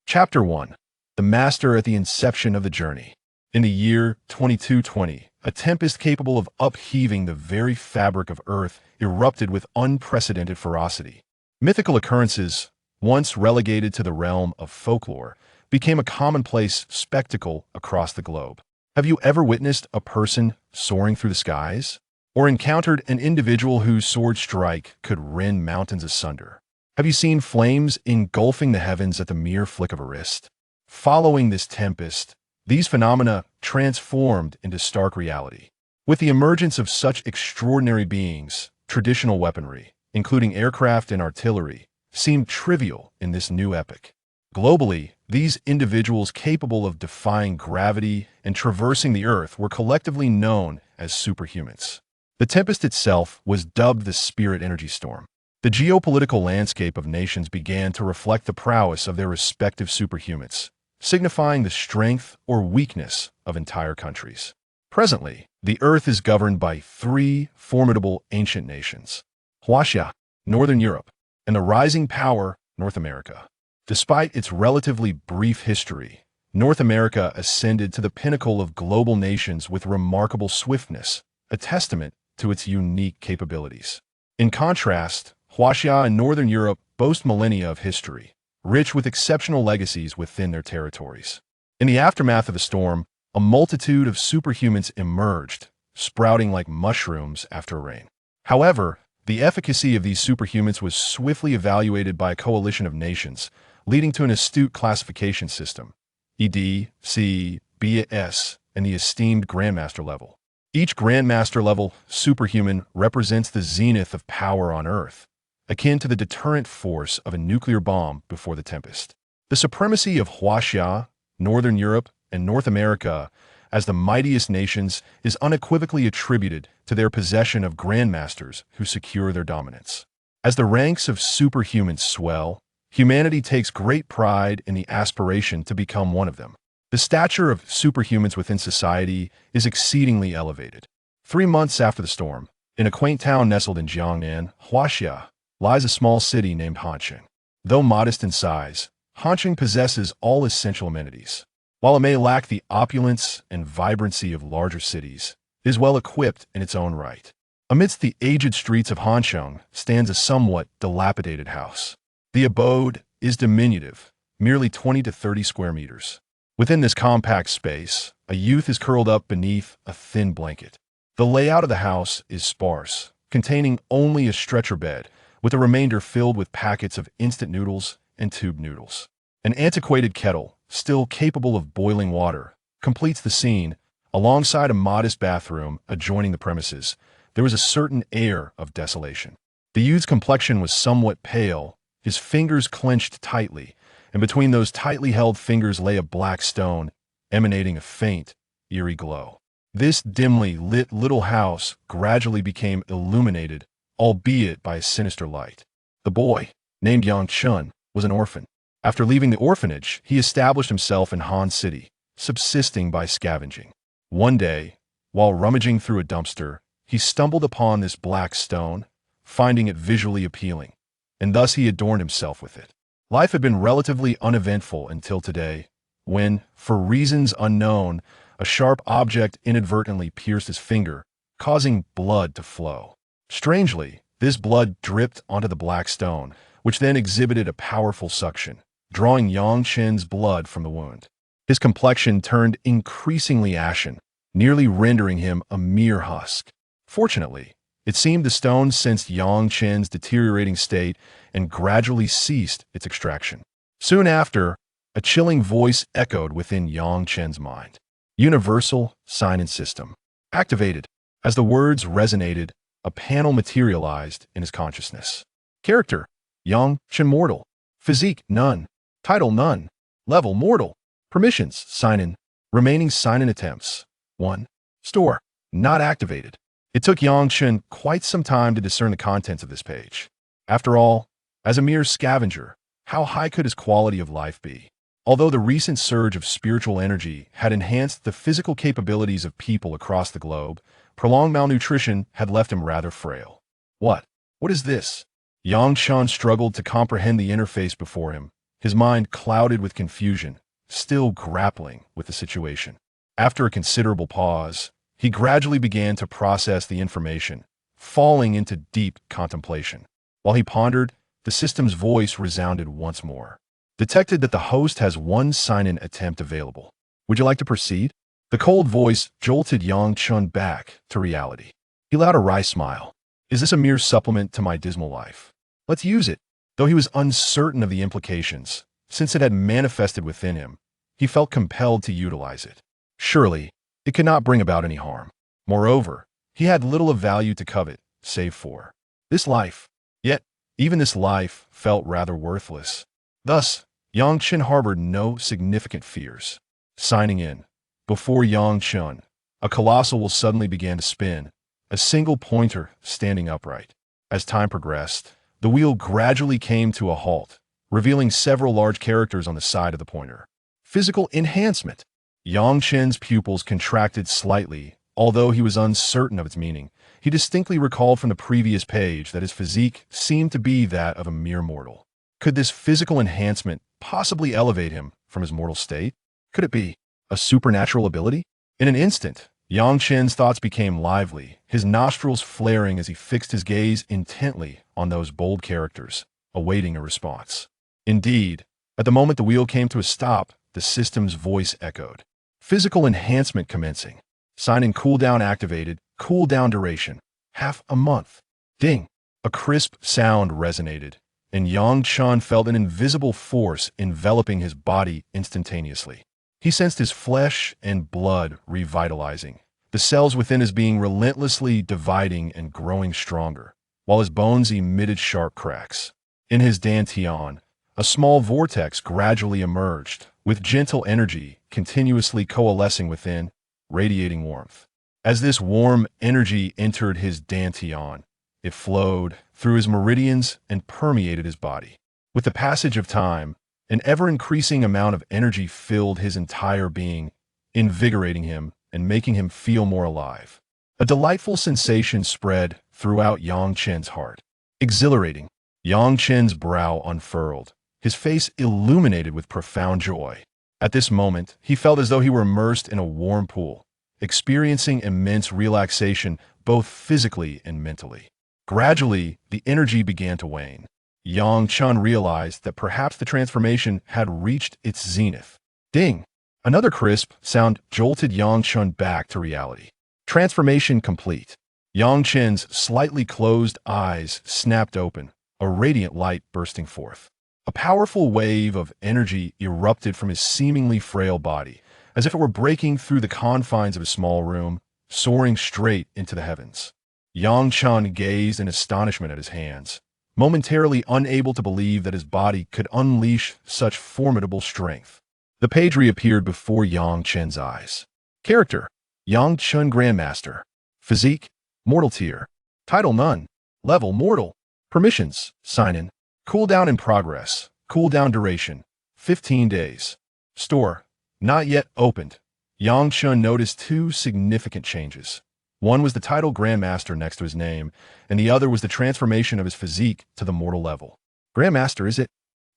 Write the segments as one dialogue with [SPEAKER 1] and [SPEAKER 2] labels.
[SPEAKER 1] Chapter 1. The Master at the Inception of the Journey. In the year 2220, a tempest capable of upheaving the very fabric of Earth erupted with unprecedented ferocity. Mythical occurrences, once relegated to the realm of folklore, became a commonplace spectacle across the globe. Have you ever witnessed a person soaring through the skies? Or encountered an individual whose sword strike could rend mountains asunder? Have you seen flames engulfing the heavens at the mere flick of a wrist? Following this tempest, these phenomena transformed into stark reality. With the emergence of such extraordinary beings, traditional weaponry, including aircraft and artillery, seemed trivial in this new epoch. Globally, these individuals capable of defying gravity and traversing the Earth were collectively known as superhumans. The tempest itself was dubbed the Spirit Energy Storm. The geopolitical landscape of nations began to reflect the prowess of their respective superhumans, signifying the strength or weakness of entire countries. Presently, the Earth is governed by three formidable ancient nations: Huaxia, Northern Europe, and the rising power, North America. Despite its relatively brief history, North America ascended to the pinnacle of global nations with remarkable swiftness, a testament to its unique capabilities. In contrast, Huaxia and Northern Europe boast millennia of history, rich with exceptional legacies within their territories. In the aftermath of the storm, a multitude of superhumans emerged, sprouting like mushrooms after rain. However, the efficacy of these superhumans was swiftly evaluated by a coalition of nations, leading to an astute classification system: ED, C, B, S, and the esteemed Grandmaster level. Each Grandmaster level superhuman represents the zenith of power on Earth, akin to the deterrent force of a nuclear bomb before the tempest. The supremacy of Huaxia, Northern Europe, and North America as the mightiest nations is unequivocally attributed to their possession of Grandmasters who secure their dominance. As the ranks of superhumans swell, humanity takes great pride in the aspiration to become one of them. The stature of superhumans within society is exceedingly elevated. 3 months after the storm, in a quaint town nestled in Jiangnan, Huaxia, lies a small city named Hansheng. Though modest in size, Hansheng possesses all essential amenities. While it may lack the opulence and vibrancy of larger cities, it is well equipped in its own right. Amidst the aged streets of Hansheng stands a somewhat dilapidated house. The abode is diminutive, merely 20 to 30 square meters. Within this compact space, a youth is curled up beneath a thin blanket. The layout of the house is sparse, containing only a stretcher bed, with the remainder filled with packets of instant noodles and tube noodles. An antiquated kettle, still capable of boiling water, completes the scene. Alongside a modest bathroom adjoining the premises, there was a certain air of desolation. The youth's complexion was somewhat pale, his fingers clenched tightly, and between those tightly held fingers lay a black stone, emanating a faint, eerie glow. This dimly lit little house gradually became illuminated, albeit by a sinister light. The boy, named Chen, was an orphan. After leaving the orphanage, he established himself in Han City, subsisting by scavenging. One day, while rummaging through a dumpster, he stumbled upon this black stone, finding it visually appealing, and thus he adorned himself with it. Life had been relatively uneventful until today, when, for reasons unknown, a sharp object inadvertently pierced his finger, causing blood to flow. Strangely, this blood dripped onto the black stone, which then exhibited a powerful suction, drawing Chen's blood from the wound. His complexion turned increasingly ashen, nearly rendering him a mere husk. Fortunately, it seemed the stone sensed Chen's deteriorating state and gradually ceased its extraction. Soon after, a chilling voice echoed within Chen's mind. Universal Sign-In System. Activated. As the words resonated, a panel materialized in his consciousness. Character: Chen mortal. Physique: none. Title: none. Level: mortal. Permissions: sign-in. Remaining sign-in attempts: 1. Store: not activated. It took Chen quite some time to discern the contents of this page. After all, as a mere scavenger, how high could his quality of life be? Although the recent surge of spiritual energy had enhanced the physical capabilities of people across the globe, prolonged malnutrition had left him rather frail. What is this? Chen struggled to comprehend the interface before him, his mind clouded with confusion, still grappling with the situation. After a considerable pause, he gradually began to process the information, falling into deep contemplation. While he pondered, the system's voice resounded once more. Detected that the host has one sign-in attempt available. Would you like to proceed? The cold voice jolted Chen back to reality. He allowed a wry smile. Is this a mere supplement to my dismal life? Let's use it. Though he was uncertain of the implications, since it had manifested within him, he felt compelled to utilize it. Surely, it could not bring about any harm. Moreover, he had little of value to covet, save for this life. Yet, even this life felt rather worthless. Thus, Chen harbored no significant fears. Signing in. Before Chen, a colossal wheel suddenly began to spin, a single pointer standing upright. As time progressed, the wheel gradually came to a halt, revealing several large characters on the side of the pointer. Physical enhancement. Chen's pupils contracted slightly, although he was uncertain of its meaning. He distinctly recalled from the previous page that his physique seemed to be that of a mere mortal. Could this physical enhancement possibly elevate him from his mortal state? Could it be a supernatural ability? In an instant, Chen's thoughts became lively, his nostrils flaring as he fixed his gaze intently on those bold characters, awaiting a response. Indeed, at the moment the wheel came to a stop, the system's voice echoed. Physical enhancement commencing. Sign-in cooldown activated, cooldown duration, half a month. Ding! A crisp sound resonated, and Chen felt an invisible force enveloping his body instantaneously. He sensed his flesh and blood revitalizing, the cells within his being relentlessly dividing and growing stronger, while his bones emitted sharp cracks. In his dantian, a small vortex gradually emerged, with gentle energy continuously coalescing within, radiating warmth. As this warm energy entered his dantian, it flowed through his meridians and permeated his body. With the passage of time, an ever-increasing amount of energy filled his entire being, invigorating him and making him feel more alive. A delightful sensation spread throughout Chen's heart. Exhilarating. Chen's brow unfurled, his face illuminated with profound joy. At this moment, he felt as though he were immersed in a warm pool, experiencing immense relaxation both physically and mentally. Gradually, the energy began to wane. Chen realized that perhaps the transformation had reached its zenith. Ding! Another crisp sound jolted Chen back to reality. Transformation complete. Chen's slightly closed eyes snapped open, a radiant light bursting forth. A powerful wave of energy erupted from his seemingly frail body, as if it were breaking through the confines of a small room, soaring straight into the heavens. Chen gazed in astonishment at his hands, momentarily unable to believe that his body could unleash such formidable strength. The page reappeared before Chen's eyes. Character: Chen Grandmaster. Physique: Mortal Tier. Title: None. Level: Mortal. Permissions: Sign-in. Cooldown in progress. Cooldown duration: 15 days. Store: Not yet opened. Chen noticed two significant changes. One was the title Grandmaster next to his name, and the other was the transformation of his physique to the mortal level. Grandmaster, is it?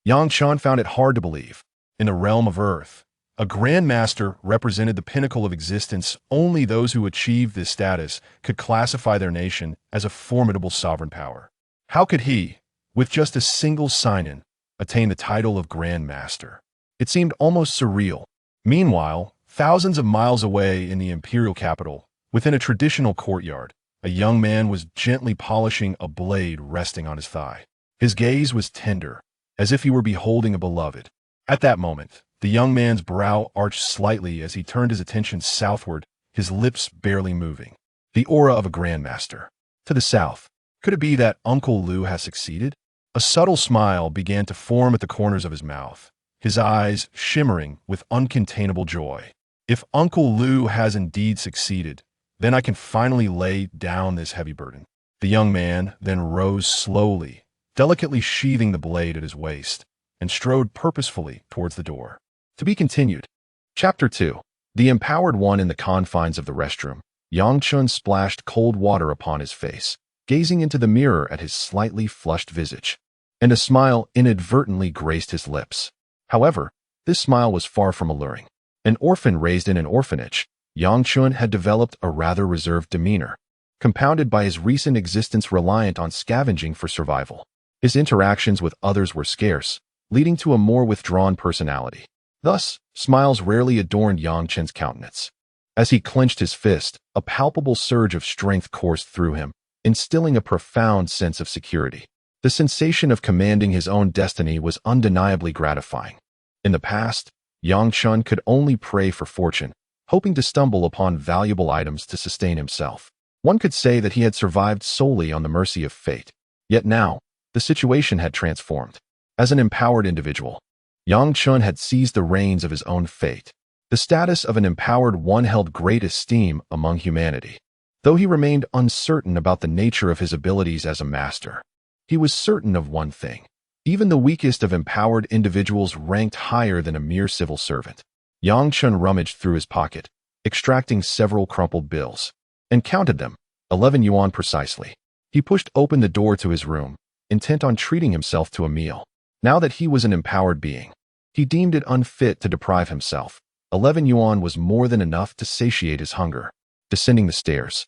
[SPEAKER 1] Chen found it hard to believe. In the realm of Earth, a Grandmaster represented the pinnacle of existence. Only those who achieved this status could classify their nation as a formidable sovereign power. How could he, with just a single sign-in, attain the title of Grandmaster? It seemed almost surreal. Meanwhile, thousands of miles away in the imperial capital, within a traditional courtyard, a young man was gently polishing a blade resting on his thigh. His gaze was tender, as if he were beholding a beloved. At that moment, the young man's brow arched slightly as he turned his attention southward, his lips barely moving. The aura of a Grandmaster. To the south. Could it be that Uncle Liu has succeeded? A subtle smile began to form at the corners of his mouth, his eyes shimmering with uncontainable joy. If Uncle Liu has indeed succeeded, then I can finally lay down this heavy burden. The young man then rose slowly, delicately sheathing the blade at his waist, and strode purposefully towards the door. To be continued. Chapter 2. The Empowered One in the confines of the restroom. Chen splashed cold water upon his face, gazing into the mirror at his slightly flushed visage, and a smile inadvertently graced his lips. However, this smile was far from alluring. An orphan raised in an orphanage, Yang Chun had developed a rather reserved demeanor, compounded by his recent existence reliant on scavenging for survival. His interactions with others were scarce, leading to a more withdrawn personality. Thus, smiles rarely adorned Yang Chen's countenance. As he clenched his fist, a palpable surge of strength coursed through him, instilling a profound sense of security. The sensation of commanding his own destiny was undeniably gratifying. In the past, Yang Chun could only pray for fortune, hoping to stumble upon valuable items to sustain himself. One could say that he had survived solely on the mercy of fate. Yet now, the situation had transformed. As an empowered individual, Yang Chun had seized the reins of his own fate. The status of an empowered one held great esteem among humanity. Though he remained uncertain about the nature of his abilities as a master, he was certain of one thing. Even the weakest of empowered individuals ranked higher than a mere civil servant. Yang Chun rummaged through his pocket, extracting several crumpled bills, and counted them, 11 yuan precisely. He pushed open the door to his room, intent on treating himself to a meal. Now that he was an empowered being, he deemed it unfit to deprive himself. 11 yuan was more than enough to satiate his hunger. Descending the stairs,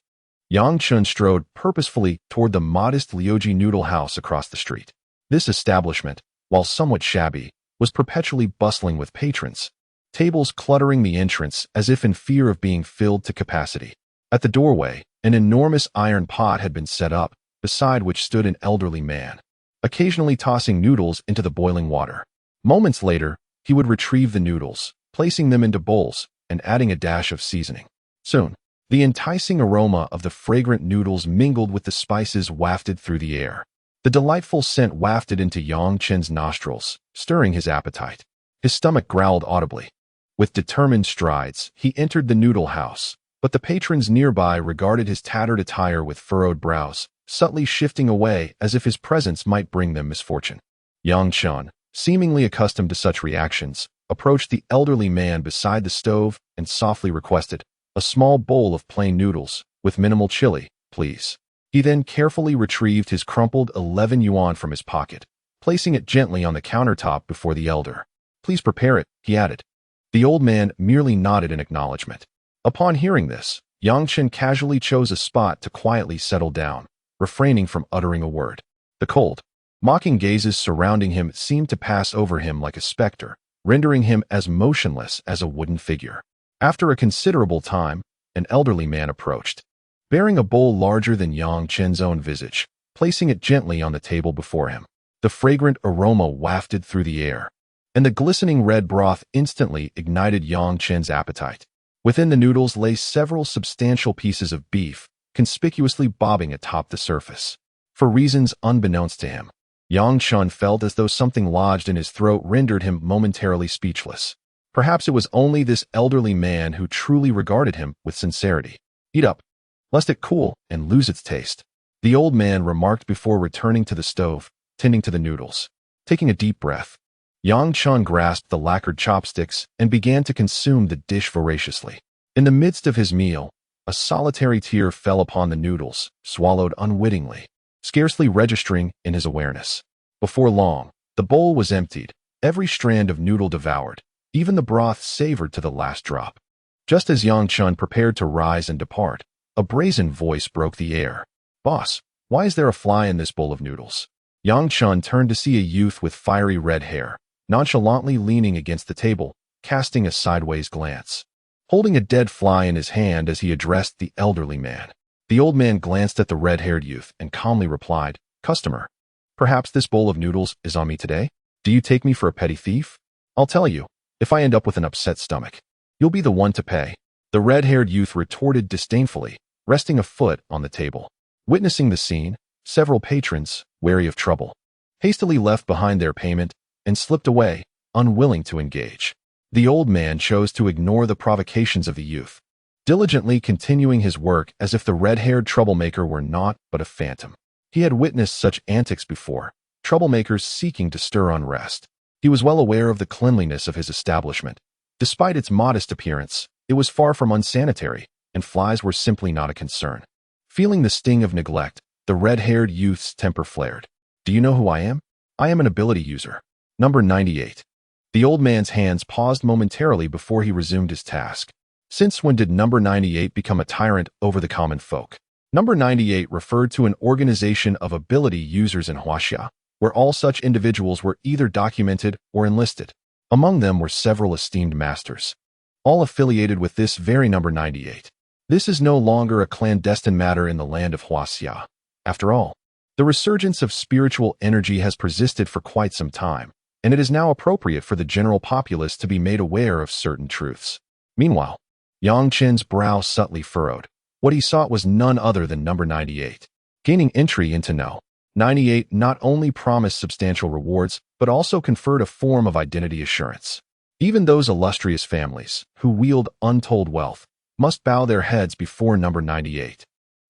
[SPEAKER 1] Yang Chun strode purposefully toward the modest Liuji noodle house across the street. This establishment, while somewhat shabby, was perpetually bustling with patrons, tables cluttering the entrance as if in fear of being filled to capacity. At the doorway, an enormous iron pot had been set up, beside which stood an elderly man, occasionally tossing noodles into the boiling water. Moments later, he would retrieve the noodles, placing them into bowls, and adding a dash of seasoning. Soon, the enticing aroma of the fragrant noodles mingled with the spices wafted through the air. The delightful scent wafted into Yang Chen's nostrils, stirring his appetite. His stomach growled audibly. With determined strides, he entered the noodle house, but the patrons nearby regarded his tattered attire with furrowed brows, subtly shifting away as if his presence might bring them misfortune. Yang Chun, seemingly accustomed to such reactions, approached the elderly man beside the stove and softly requested, "A small bowl of plain noodles, with minimal chili, please." He then carefully retrieved his crumpled 11 yuan from his pocket, placing it gently on the countertop before the elder. "Please prepare it," he added. The old man merely nodded in acknowledgement. Upon hearing this, Yang Chen casually chose a spot to quietly settle down, refraining from uttering a word. The cold, mocking gazes surrounding him seemed to pass over him like a specter, rendering him as motionless as a wooden figure. After a considerable time, an elderly man approached, bearing a bowl larger than Yang Chen's own visage, placing it gently on the table before him. The fragrant aroma wafted through the air, and the glistening red broth instantly ignited Yang Chen's appetite. Within the noodles lay several substantial pieces of beef, conspicuously bobbing atop the surface. For reasons unbeknownst to him, Yang Chun felt as though something lodged in his throat rendered him momentarily speechless. Perhaps it was only this elderly man who truly regarded him with sincerity. "Eat up, lest it cool and lose its taste," the old man remarked before returning to the stove, tending to the noodles. Taking a deep breath, Yang Chun grasped the lacquered chopsticks and began to consume the dish voraciously. In the midst of his meal, a solitary tear fell upon the noodles, swallowed unwittingly, scarcely registering in his awareness. Before long, the bowl was emptied, every strand of noodle devoured, even the broth savored to the last drop. Just as Yang Chun prepared to rise and depart, a brazen voice broke the air. "Boss, why is there a fly in this bowl of noodles?" Yang Chun turned to see a youth with fiery red hair, nonchalantly leaning against the table, casting a sideways glance, holding a dead fly in his hand as he addressed the elderly man. The old man glanced at the red-haired youth and calmly replied, "Customer, perhaps this bowl of noodles is on me today? Do you take me for a petty thief? I'll tell you, if I end up with an upset stomach, you'll be the one to pay." The red-haired youth retorted disdainfully, resting a foot on the table. Witnessing the scene, several patrons, wary of trouble, hastily left behind their payment and slipped away, unwilling to engage. The old man chose to ignore the provocations of the youth, diligently continuing his work as if the red-haired troublemaker were naught but a phantom. He had witnessed such antics before, troublemakers seeking to stir unrest. He was well aware of the cleanliness of his establishment. Despite its modest appearance, it was far from unsanitary, and flies were simply not a concern. Feeling the sting of neglect, the red-haired youth's temper flared. "Do you know who I am? I am an ability user. Number 98. The old man's hands paused momentarily before he resumed his task. Since when did number 98 become a tyrant over the common folk? Number 98 referred to an organization of ability users in Huaxia, where all such individuals were either documented or enlisted. Among them were several esteemed masters, all affiliated with this very number 98. This is no longer a clandestine matter in the land of Huaxia. After all, the resurgence of spiritual energy has persisted for quite some time, and it is now appropriate for the general populace to be made aware of certain truths. Meanwhile, Yang Chen's brow subtly furrowed. What he sought was none other than number 98. Gaining entry into No. 98 not only promised substantial rewards, but also conferred a form of identity assurance. Even those illustrious families, who wield untold wealth, must bow their heads before number 98.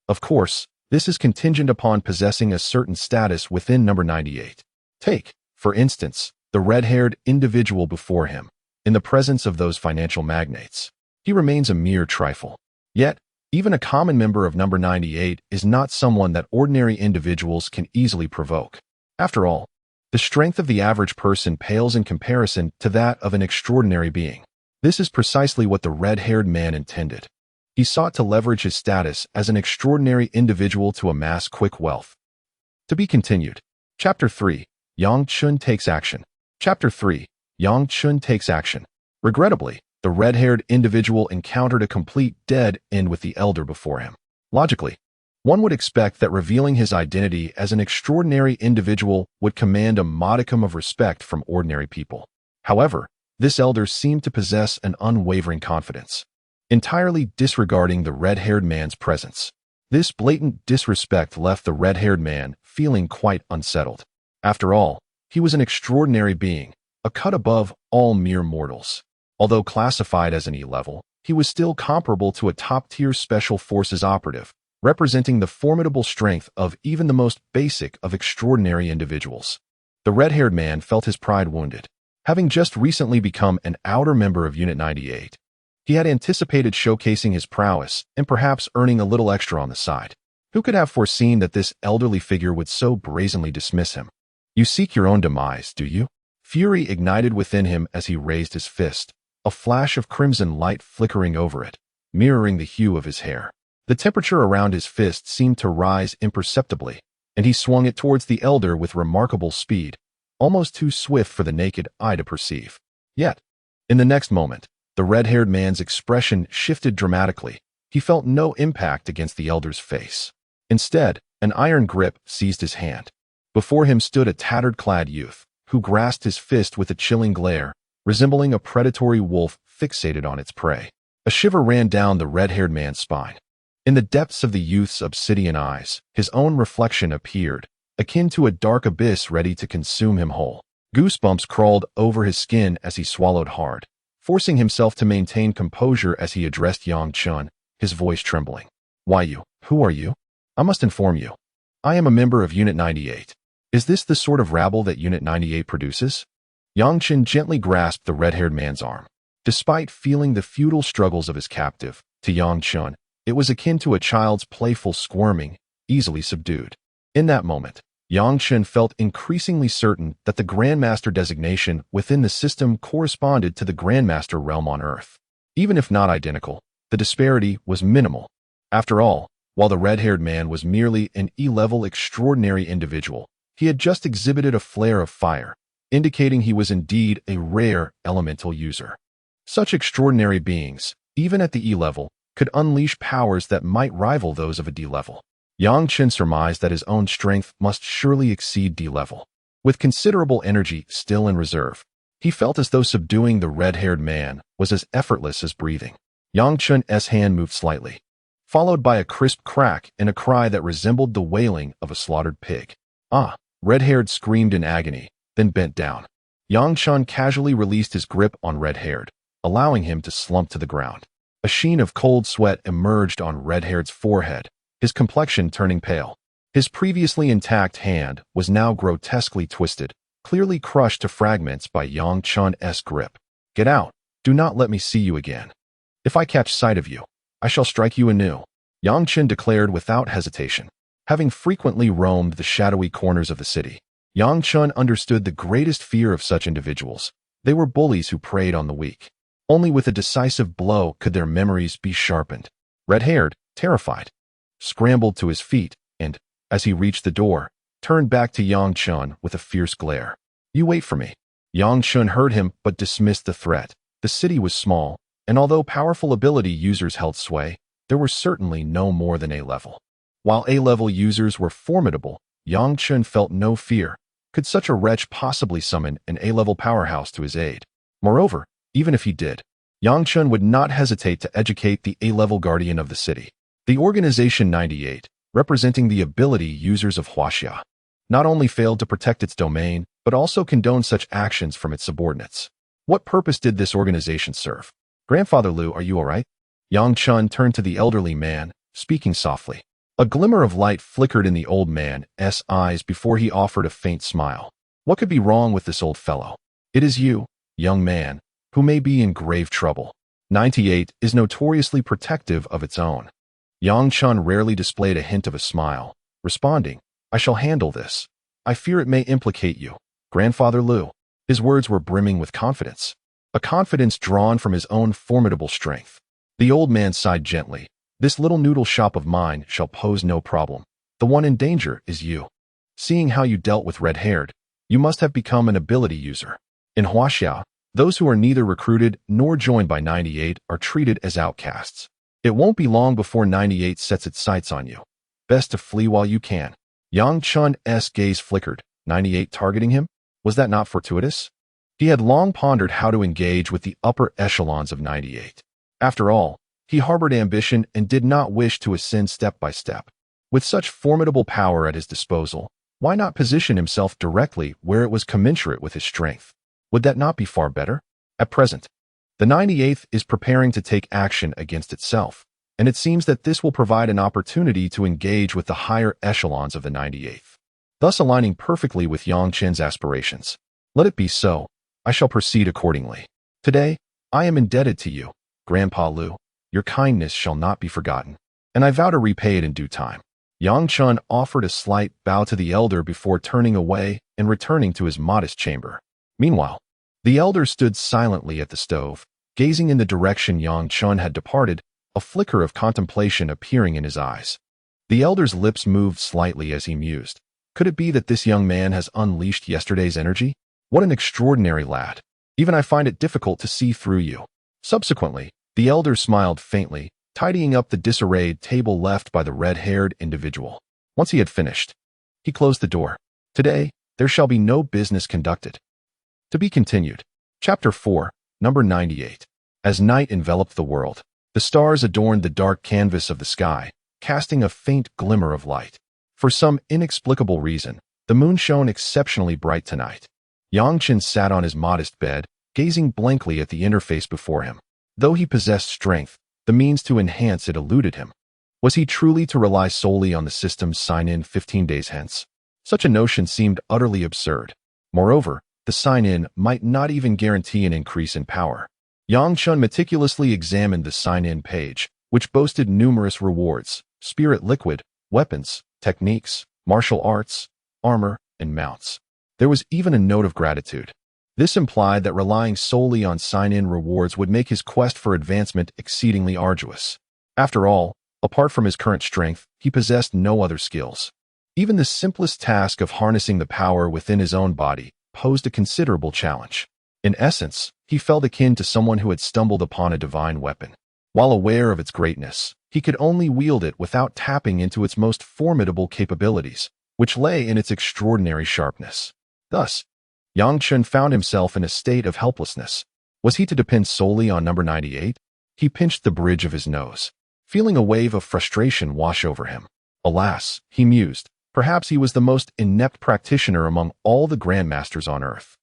[SPEAKER 1] Of course, this is contingent upon possessing a certain status within number 98. Take, for instance, the red-haired individual before him. In the presence of those financial magnates, he remains a mere trifle. Yet, even a common member of number 98 is not someone that ordinary individuals can easily provoke. After all, the strength of the average person pales in comparison to that of an extraordinary being. This is precisely what the red-haired man intended. He sought to leverage his status as an extraordinary individual to amass quick wealth. To be continued. Chapter 3. Yang Chun takes action. Chapter 3. Yang Chun takes action. Regrettably, the red-haired individual encountered a complete dead end with the elder before him. Logically, one would expect that revealing his identity as an extraordinary individual would command a modicum of respect from ordinary people. However, this elder seemed to possess an unwavering confidence, entirely disregarding the red-haired man's presence. This blatant disrespect left the red-haired man feeling quite unsettled. After all, he was an extraordinary being, a cut above all mere mortals. Although classified as an E-level, he was still comparable to a top-tier special forces operative, representing the formidable strength of even the most basic of extraordinary individuals. The red-haired man felt his pride wounded. Having just recently become an outer member of Unit 98, he had anticipated showcasing his prowess and perhaps earning a little extra on the side. Who could have foreseen that this elderly figure would so brazenly dismiss him? You seek your own demise, do you? Fury ignited within him as he raised his fist, a flash of crimson light flickering over it, mirroring the hue of his hair. The temperature around his fist seemed to rise imperceptibly, and he swung it towards the elder with remarkable speed, almost too swift for the naked eye to perceive. Yet, in the next moment, the red-haired man's expression shifted dramatically. He felt no impact against the elder's face. Instead, an iron grip seized his hand. Before him stood a tattered-clad youth, who grasped his fist with a chilling glare, resembling a predatory wolf fixated on its prey. A shiver ran down the red-haired man's spine. In the depths of the youth's obsidian eyes, his own reflection appeared, akin to a dark abyss ready to consume him whole. Goosebumps crawled over his skin as he swallowed hard, forcing himself to maintain composure as he addressed Yang Chun, his voice trembling. Why you? Who are you? I must inform you. I am a member of Unit 98. Is this the sort of rabble that Unit 98 produces? Yang Chen gently grasped the red-haired man's arm. Despite feeling the futile struggles of his captive, to Yang Chun, it was akin to a child's playful squirming, easily subdued. In that moment, Yang Chen felt increasingly certain that the Grandmaster designation within the system corresponded to the Grandmaster realm on Earth. Even if not identical, the disparity was minimal. After all, while the red-haired man was merely an E-level extraordinary individual, he had just exhibited a flare of fire, indicating he was indeed a rare elemental user. Such extraordinary beings, even at the E-level, could unleash powers that might rival those of a D-level. Yang Chen surmised that his own strength must surely exceed D-level. With considerable energy still in reserve, he felt as though subduing the red-haired man was as effortless as breathing. Yang Chun's hand moved slightly, followed by a crisp crack and a cry that resembled the wailing of a slaughtered pig. Ah! Red-haired screamed in agony, then bent down. Yang Chun casually released his grip on red-haired, allowing him to slump to the ground. A sheen of cold sweat emerged on red-haired's forehead, his complexion turning pale. His previously intact hand was now grotesquely twisted, clearly crushed to fragments by Yang Chun's grip. Get out! Do not let me see you again. If I catch sight of you, I shall strike you anew, Yang Chen declared without hesitation. Having frequently roamed the shadowy corners of the city, Yang Chun understood the greatest fear of such individuals, They were bullies who preyed on the weak. Only with a decisive blow could their memories be sharpened. Red-haired, terrified, scrambled to his feet and, as he reached the door, turned back to Yang Chen with a fierce glare. "You wait for me." Yang Chen heard him but dismissed the threat. The city was small, and although powerful ability users held sway, there were certainly no more than A-level. While A-level users were formidable, Yang Chen felt no fear. Could such a wretch possibly summon an A-level powerhouse to his aid? Moreover, even if he did, Yang Chen would not hesitate to educate the A-level guardian of the city. The Organization 98, representing the ability users of Huaxia, not only failed to protect its domain, but also condoned such actions from its subordinates. What purpose did this organization serve? "Grandfather Liu, are you all right?" Yang Chen turned to the elderly man, speaking softly. A glimmer of light flickered in the old man's eyes before he offered a faint smile. "What could be wrong with this old fellow? It is you, young man, who may be in grave trouble." 98 is notoriously protective of its own. Yang Chen rarely displayed a hint of a smile, responding, "I shall handle this. I fear it may implicate you, Grandfather Liu." His words were brimming with confidence, a confidence drawn from his own formidable strength. The old man sighed gently. "This little noodle shop of mine shall pose no problem. The one in danger is you. Seeing how you dealt with red-haired, you must have become an ability user. In Huaxia, those who are neither recruited nor joined by 98 are treated as outcasts. It won't be long before 98 sets its sights on you. Best to flee while you can." Yang Chen's gaze flickered. 98 targeting him? Was that not fortuitous? He had long pondered how to engage with the upper echelons of 98. After all, he harbored ambition and did not wish to ascend step by step. With such formidable power at his disposal, why not position himself directly where it was commensurate with his strength? Would that not be far better? At present, the 98th is preparing to take action against itself, and it seems that this will provide an opportunity to engage with the higher echelons of the 98th, thus aligning perfectly with Yang Chen's aspirations. Let it be so. I shall proceed accordingly. Today, I am indebted to you, Grandpa Liu. Your kindness shall not be forgotten, and I vow to repay it in due time." Yang Chen offered a slight bow to the elder before turning away and returning to his modest chamber. Meanwhile, the elder stood silently at the stove, gazing in the direction Yang Chen had departed, a flicker of contemplation appearing in his eyes. The elder's lips moved slightly as he mused. Could it be that this young man has unleashed yesterday's energy? What an extraordinary lad. Even I find it difficult to see through you. Subsequently, the elder smiled faintly, tidying up the disarrayed table left by the red-haired individual. Once he had finished, he closed the door. Today, there shall be no business conducted. To be continued. Chapter 4, Number 98. As night enveloped the world, the stars adorned the dark canvas of the sky, casting a faint glimmer of light. For some inexplicable reason, the moon shone exceptionally bright tonight. Yang Chen sat on his modest bed, gazing blankly at the interface before him. Though he possessed strength, the means to enhance it eluded him. Was he truly to rely solely on the system's sign-in 15 days hence? Such a notion seemed utterly absurd. Moreover, the sign-in might not even guarantee an increase in power. Yang Chen meticulously examined the sign-in page, which boasted numerous rewards: spirit liquid, weapons, techniques, martial arts, armor, and mounts. There was even a note of gratitude. This implied that relying solely on sign-in rewards would make his quest for advancement exceedingly arduous. After all, apart from his current strength, he possessed no other skills. Even the simplest task of harnessing the power within his own body posed a considerable challenge. In essence, he felt akin to someone who had stumbled upon a divine weapon. While aware of its greatness, he could only wield it without tapping into its most formidable capabilities, which lay in its extraordinary sharpness. Thus, Yang Chen found himself in a state of helplessness. Was he to depend solely on number 98? He pinched the bridge of his nose, feeling a wave of frustration wash over him. Alas, he mused, perhaps he was the most inept practitioner among all the Grandmasters on Earth.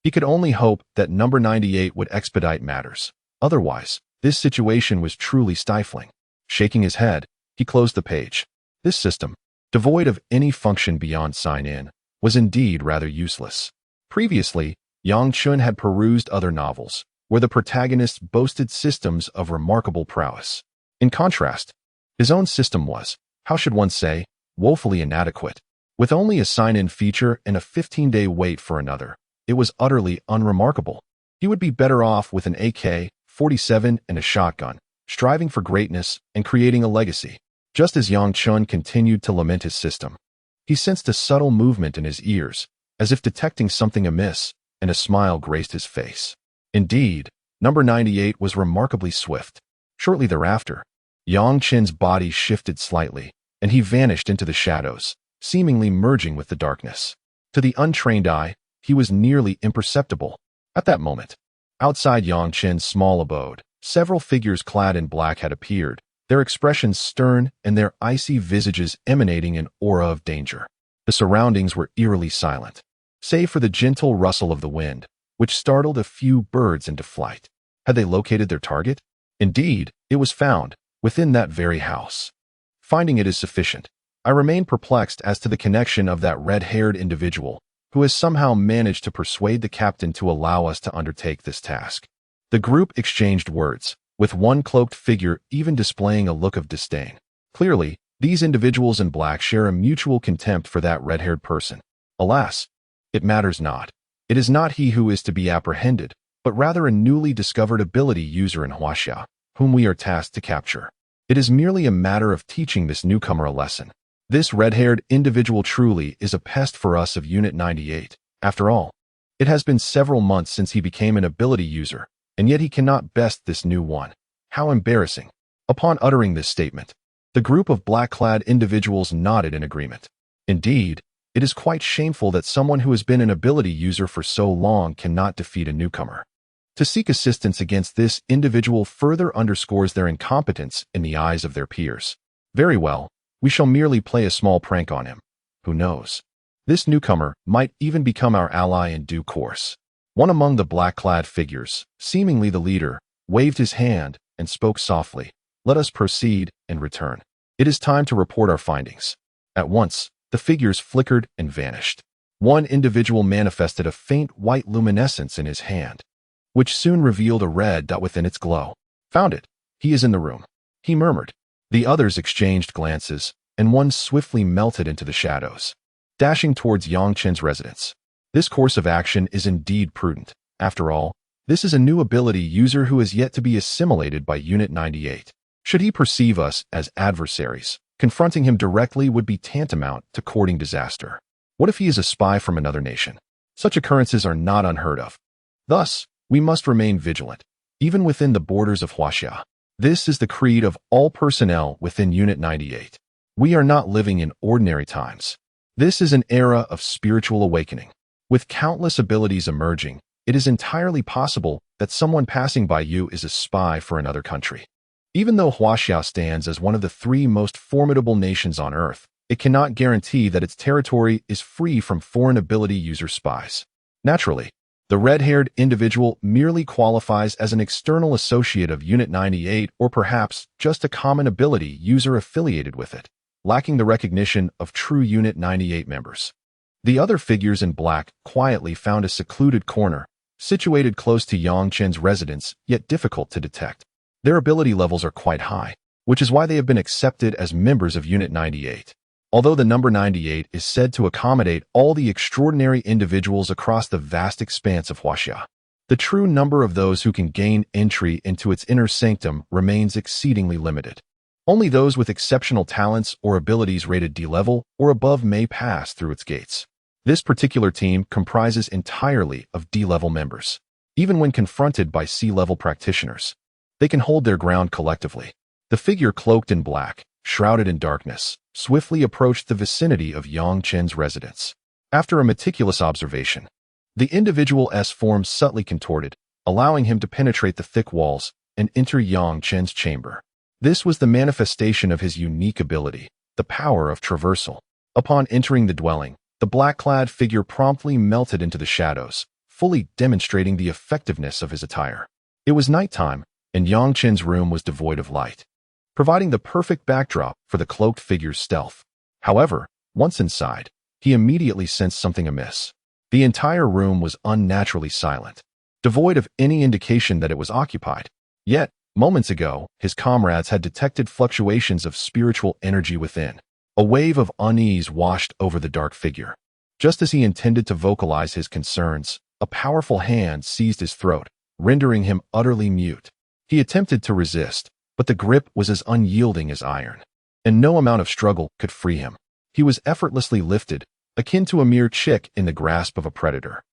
[SPEAKER 1] He could only hope that number 98 would expedite matters. Otherwise, this situation was truly stifling. Shaking his head, he closed the page. This system, devoid of any function beyond sign-in, was indeed rather useless. Previously, Yang Chen had perused other novels, where the protagonists boasted systems of remarkable prowess. In contrast, his own system was, how should one say, woefully inadequate. With only a sign-in feature and a 15-day wait for another, it was utterly unremarkable. He would be better off with an AK-47 and a shotgun, striving for greatness and creating a legacy. Just as Yang Chen continued to lament his system, he sensed a subtle movement in his ears, as if detecting something amiss, and a smile graced his face. Indeed, number 98 was remarkably swift. Shortly thereafter, Yang Chen's body shifted slightly, and he vanished into the shadows, seemingly merging with the darkness. To the untrained eye, he was nearly imperceptible. At that moment, outside Yang Chen's small abode, several figures clad in black had appeared, their expressions stern and their icy visages emanating an aura of danger. The surroundings were eerily silent, save for the gentle rustle of the wind, which startled a few birds into flight. Had they located their target? Indeed, it was found, within that very house. Finding it is sufficient. I remain perplexed as to the connection of that red-haired individual, who has somehow managed to persuade the captain to allow us to undertake this task. The group exchanged words, with one cloaked figure even displaying a look of disdain. Clearly, these individuals in black share a mutual contempt for that red-haired person. Alas, it matters not. It is not he who is to be apprehended, but rather a newly discovered ability user in Huaxia, whom we are tasked to capture. It is merely a matter of teaching this newcomer a lesson. This red-haired individual truly is a pest for us of Unit 98. After all, it has been several months since he became an ability user, and yet he cannot best this new one. How embarrassing. Upon uttering this statement, the group of black-clad individuals nodded in agreement. Indeed, it is quite shameful that someone who has been an ability user for so long cannot defeat a newcomer. To seek assistance against this individual further underscores their incompetence in the eyes of their peers. Very well, we shall merely play a small prank on him. Who knows? This newcomer might even become our ally in due course. One among the black-clad figures, seemingly the leader, waved his hand and spoke softly. Let us proceed and return. It is time to report our findings. At once, the figures flickered and vanished. One individual manifested a faint white luminescence in his hand, which soon revealed a red dot within its glow. Found it. He is in the room, he murmured. The others exchanged glances, and one swiftly melted into the shadows, dashing towards Yang Chen's residence. This course of action is indeed prudent. After all, this is a new ability user who is yet to be assimilated by Unit 98. Should he perceive us as adversaries, confronting him directly would be tantamount to courting disaster. What if he is a spy from another nation? Such occurrences are not unheard of. Thus, we must remain vigilant, even within the borders of Huaxia. This is the creed of all personnel within Unit 98. We are not living in ordinary times. This is an era of spiritual awakening. With countless abilities emerging, it is entirely possible that someone passing by you is a spy for another country. Even though Huaxia stands as one of the 3 most formidable nations on Earth, it cannot guarantee that its territory is free from foreign ability user spies. Naturally, the red-haired individual merely qualifies as an external associate of Unit 98 or perhaps just a common ability user affiliated with it, lacking the recognition of true Unit 98 members. The other figures in black quietly found a secluded corner, situated close to Yang Chen's residence, yet difficult to detect. Their ability levels are quite high, which is why they have been accepted as members of Unit 98. Although the number 98 is said to accommodate all the extraordinary individuals across the vast expanse of Huaxia, the true number of those who can gain entry into its inner sanctum remains exceedingly limited. Only those with exceptional talents or abilities rated D-level or above may pass through its gates. This particular team comprises entirely of D-level members. Even when confronted by C-level practitioners, they can hold their ground collectively. The figure cloaked in black, shrouded in darkness, swiftly approached the vicinity of Yang Chen's residence. After a meticulous observation, the individual's form subtly contorted, allowing him to penetrate the thick walls and enter Yang Chen's chamber. This was the manifestation of his unique ability, the power of traversal. Upon entering the dwelling, the black-clad figure promptly melted into the shadows, fully demonstrating the effectiveness of his attire. It was nighttime, and Yang Chen's room was devoid of light, providing the perfect backdrop for the cloaked figure's stealth. However, once inside, he immediately sensed something amiss. The entire room was unnaturally silent, devoid of any indication that it was occupied. Yet, moments ago, his comrades had detected fluctuations of spiritual energy within. A wave of unease washed over the dark figure. Just as he intended to vocalize his concerns, A powerful hand seized his throat, rendering him utterly mute. He attempted to resist, but the grip was as unyielding as iron, and no amount of struggle could free him. He was effortlessly lifted, akin to a mere chick in the grasp of a predator.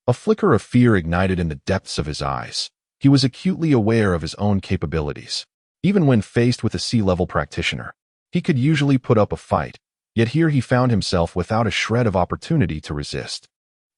[SPEAKER 1] A flicker of fear ignited in the depths of his eyes. He was acutely aware of his own capabilities. Even when faced with a sea-level practitioner, he could usually put up a fight, yet here he found himself without a shred of opportunity to resist.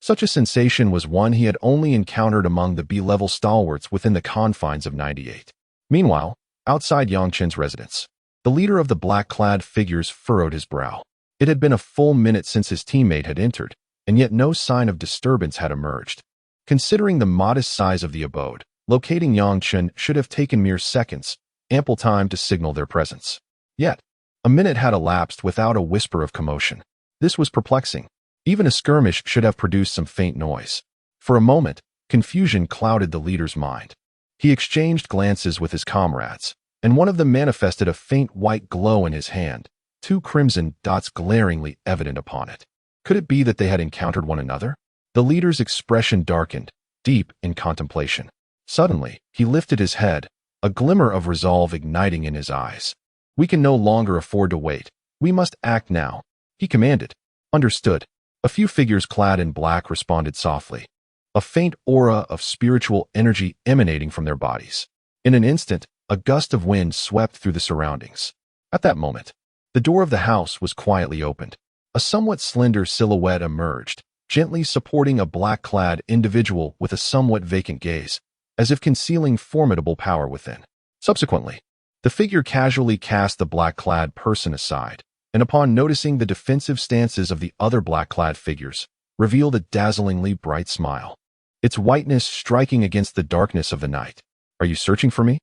[SPEAKER 1] Such a sensation was one he had only encountered among the B-level stalwarts within the confines of 98. Meanwhile, outside Yang Chen's residence, the leader of the black-clad figures furrowed his brow. It had been a full minute since his teammate had entered, and yet no sign of disturbance had emerged. Considering the modest size of the abode, locating Yang Chen should have taken mere seconds, ample time to signal their presence. Yet, a minute had elapsed without a whisper of commotion. This was perplexing. Even a skirmish should have produced some faint noise. For a moment, confusion clouded the leader's mind. He exchanged glances with his comrades, and one of them manifested a faint white glow in his hand, two crimson dots glaringly evident upon it. Could it be that they had encountered one another? The leader's expression darkened, deep in contemplation. Suddenly, he lifted his head, a glimmer of resolve igniting in his eyes. "We can no longer afford to wait. We must act now," he commanded. "Understood." A few figures clad in black responded softly, a faint aura of spiritual energy emanating from their bodies. In an instant, a gust of wind swept through the surroundings. At that moment, the door of the house was quietly opened. A somewhat slender silhouette emerged, gently supporting a black-clad individual with a somewhat vacant gaze, as if concealing formidable power within. Subsequently, the figure casually cast the black-clad person aside, and upon noticing the defensive stances of the other black-clad figures, revealed a dazzlingly bright smile, its whiteness striking against the darkness of the night. "Are you searching for me?"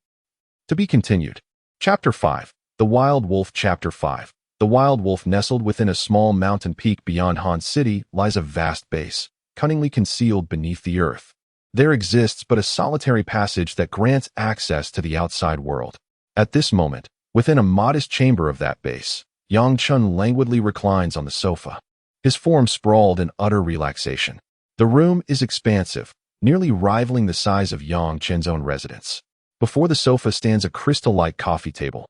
[SPEAKER 1] To be continued. Chapter 5. The Wild Wolf. Chapter 5. The Wild Wolf. Nestled within a small mountain peak beyond Han City lies a vast base, cunningly concealed beneath the earth. There exists but a solitary passage that grants access to the outside world. At this moment, within a modest chamber of that base, Yang Chen languidly reclines on the sofa, his form sprawled in utter relaxation. The room is expansive, nearly rivaling the size of Yang Chen's own residence. Before the sofa stands a crystal-like coffee table,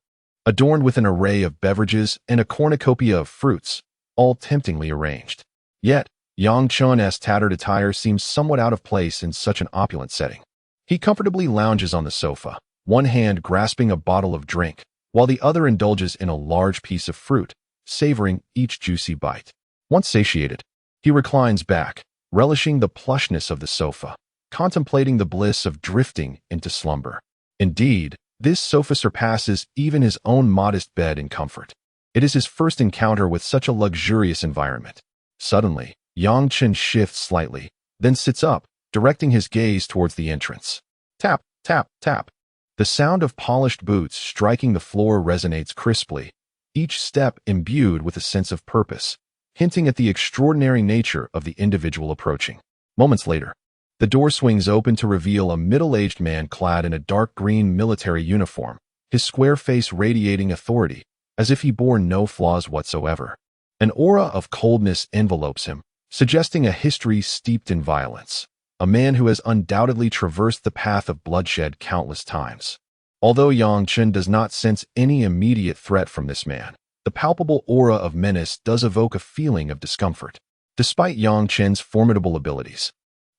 [SPEAKER 1] adorned with an array of beverages and a cornucopia of fruits, all temptingly arranged. Yet, Yang Chen's tattered attire seems somewhat out of place in such an opulent setting. He comfortably lounges on the sofa, one hand grasping a bottle of drink, while the other indulges in a large piece of fruit, savoring each juicy bite. Once satiated, he reclines back, relishing the plushness of the sofa, contemplating the bliss of drifting into slumber. Indeed, this sofa surpasses even his own modest bed in comfort. It is his first encounter with such a luxurious environment. Suddenly, Yang Chen shifts slightly, then sits up, directing his gaze towards the entrance. Tap, tap, tap. The sound of polished boots striking the floor resonates crisply, each step imbued with a sense of purpose, hinting at the extraordinary nature of the individual approaching. Moments later, the door swings open to reveal a middle-aged man clad in a dark green military uniform, his square face radiating authority, as if he bore no flaws whatsoever. An aura of coldness envelopes him, suggesting a history steeped in violence. A man who has undoubtedly traversed the path of bloodshed countless times. Although Yang Chen does not sense any immediate threat from this man, the palpable aura of menace does evoke a feeling of discomfort. Despite Yang Chen's formidable abilities,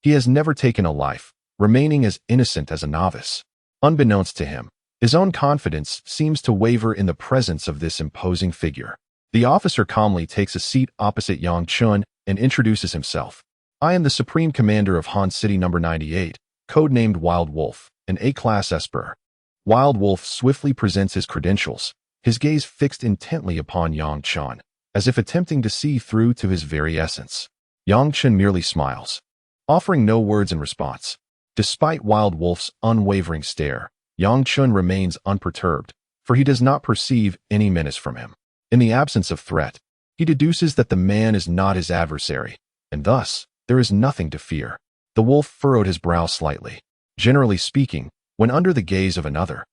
[SPEAKER 1] he has never taken a life, remaining as innocent as a novice. Unbeknownst to him, his own confidence seems to waver in the presence of this imposing figure. The officer calmly takes a seat opposite Yang Chen and introduces himself. "I am the Supreme Commander of Han City No. 98, codenamed Wild Wolf, an A-class Esper." Wild Wolf swiftly presents his credentials, his gaze fixed intently upon Yang Chen, as if attempting to see through to his very essence. Yang Chen merely smiles, offering no words in response. Despite Wild Wolf's unwavering stare, Yang Chen remains unperturbed, for he does not perceive any menace from him. In the absence of threat, he deduces that the man is not his adversary, and thus, there is nothing to fear. The wolf furrowed his brow slightly. Generally speaking, when under the gaze of another,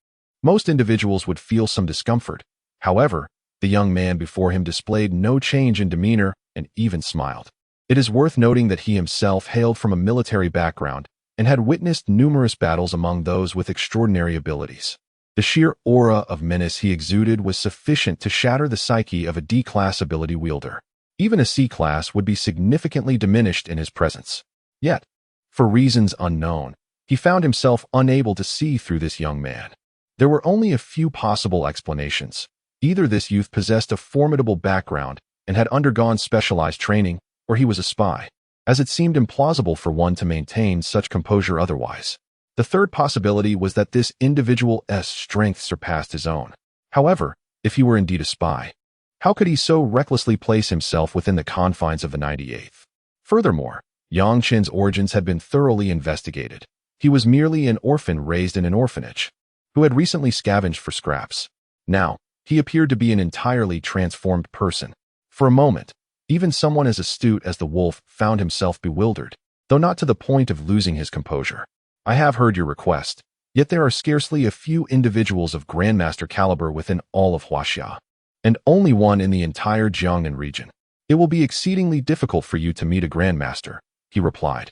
[SPEAKER 1] most individuals would feel some discomfort. However, the young man before him displayed no change in demeanor and even smiled. It is worth noting that he himself hailed from a military background and had witnessed numerous battles among those with extraordinary abilities. The sheer aura of menace he exuded was sufficient to shatter the psyche of a D-class ability wielder. Even a C-class would be significantly diminished in his presence. Yet, for reasons unknown, he found himself unable to see through this young man. There were only a few possible explanations. Either this youth possessed a formidable background and had undergone specialized training, or he was a spy, as it seemed implausible for one to maintain such composure otherwise. The third possibility was that this individual's strength surpassed his own. However, if he were indeed a spy, how could he so recklessly place himself within the confines of the 98th? Furthermore, Yang Chen's origins had been thoroughly investigated. He was merely an orphan raised in an orphanage, who had recently scavenged for scraps. Now, he appeared to be an entirely transformed person. For a moment, even someone as astute as the wolf found himself bewildered, though not to the point of losing his composure. I have heard your request, yet there are scarcely a few individuals of Grandmaster caliber within all of Huaxia, and only one in the entire Jiangnan region. It will be exceedingly difficult for you to meet a Grandmaster, he replied,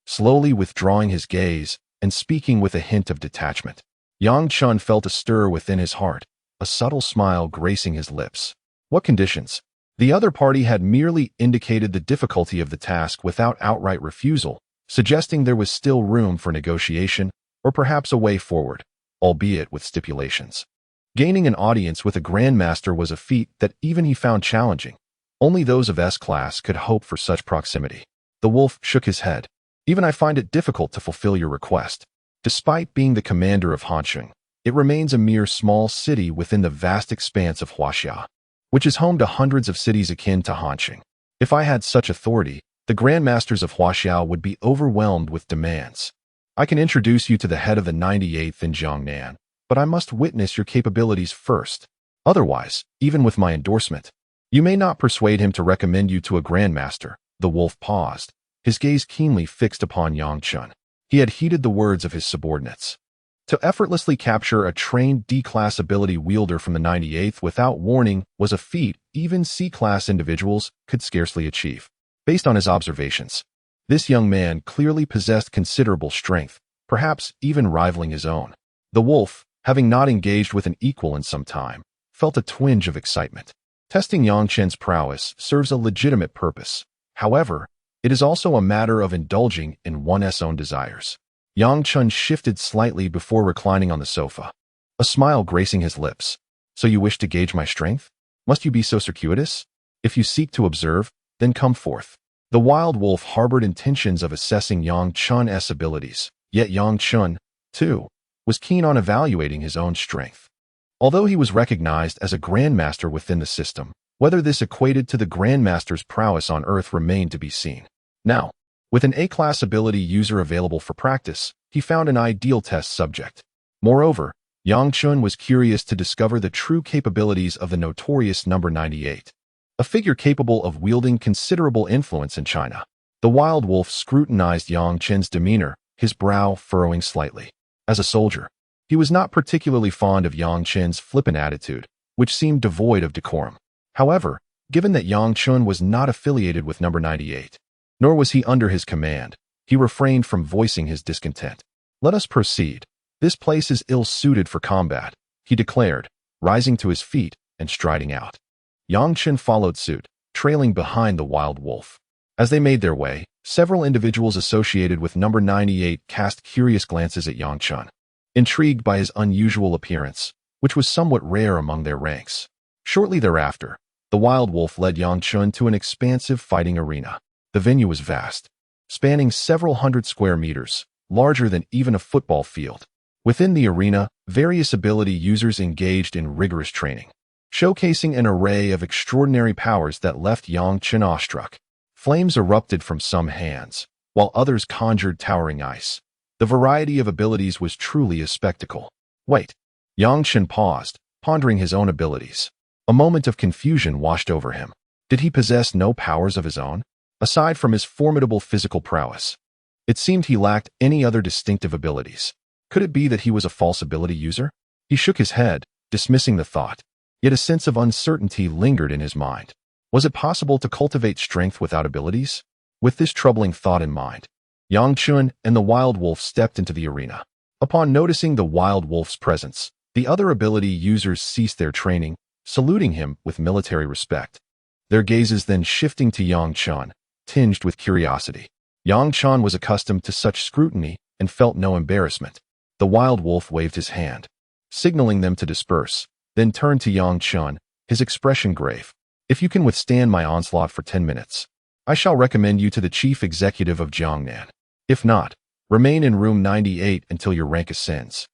[SPEAKER 1] slowly withdrawing his gaze and speaking with a hint of detachment. Yang Chen felt a stir within his heart, a subtle smile gracing his lips. What conditions? The other party had merely indicated the difficulty of the task without outright refusal, suggesting there was still room for negotiation or perhaps a way forward, albeit with stipulations. Gaining an audience with a Grandmaster was a feat that even he found challenging. Only those of S-class could hope for such proximity. The wolf shook his head. Even I find it difficult to fulfill your request. Despite being the commander of Hansheng, it remains a mere small city within the vast expanse of Huaxia, which is home to hundreds of cities akin to Hansheng. If I had such authority, the Grandmasters of Huaxia would be overwhelmed with demands. I can introduce you to the head of the 98th in Jiangnan, but I must witness your capabilities first. Otherwise, even with my endorsement, you may not persuade him to recommend you to a Grandmaster. The wolf paused, his gaze keenly fixed upon Yang Chen. He had heeded the words of his subordinates. To effortlessly capture a trained D-class ability wielder from the 98th without warning was a feat even C-class individuals could scarcely achieve. Based on his observations, this young man clearly possessed considerable strength, perhaps even rivaling his own. The wolf, having not engaged with an equal in some time, felt a twinge of excitement. Testing Yang Chen's prowess serves a legitimate purpose. However, it is also a matter of indulging in one's own desires. Yang Chen shifted slightly before reclining on the sofa, a smile gracing his lips. So you wish to gauge my strength? Must you be so circuitous? If you seek to observe, then come forth. The wild wolf harbored intentions of assessing Yang Chen's abilities, yet Yang Chen, too, was keen on evaluating his own strength. Although he was recognized as a Grandmaster within the system, whether this equated to the Grandmaster's prowess on Earth remained to be seen. Now, with an A-class ability user available for practice, he found an ideal test subject. Moreover, Yang Chen was curious to discover the true capabilities of the notorious number 98, a figure capable of wielding considerable influence in China. The wild wolf scrutinized Yang Chen's demeanor, his brow furrowing slightly. As a soldier, he was not particularly fond of Yang Chen's flippant attitude, which seemed devoid of decorum. However, given that Yang Chen was not affiliated with number 98, nor was he under his command, he refrained from voicing his discontent. Let us proceed. This place is ill-suited for combat, he declared, rising to his feet and striding out. Yang Chen followed suit, trailing behind the wild wolf. As they made their way, several individuals associated with number 98 cast curious glances at Yang Chen, intrigued by his unusual appearance, which was somewhat rare among their ranks. Shortly thereafter, the wild wolf led Yang Chen to an expansive fighting arena. The venue was vast, spanning several hundred square meters, larger than even a football field. Within the arena, various ability users engaged in rigorous training, showcasing an array of extraordinary powers that left Yang Chen awestruck. Flames erupted from some hands, while others conjured towering ice. The variety of abilities was truly a spectacle. Wait. Yang Chen paused, pondering his own abilities. A moment of confusion washed over him. Did he possess no powers of his own? Aside from his formidable physical prowess, it seemed he lacked any other distinctive abilities. Could it be that he was a false ability user? He shook his head, dismissing the thought. Yet a sense of uncertainty lingered in his mind. Was it possible to cultivate strength without abilities? With this troubling thought in mind, Yang Chun and the wild wolf stepped into the arena. Upon noticing the wild wolf's presence, the other ability users ceased their training, saluting him with military respect. Their gazes then shifting to Yang Chun, tinged with curiosity. Yang Chun was accustomed to such scrutiny and felt no embarrassment. The wild wolf waved his hand, signaling them to disperse, then turned to Yang Chun, his expression grave. If you can withstand my onslaught for 10 minutes, I shall recommend you to the chief executive of Jiangnan. If not, remain in room 98 until your rank ascends,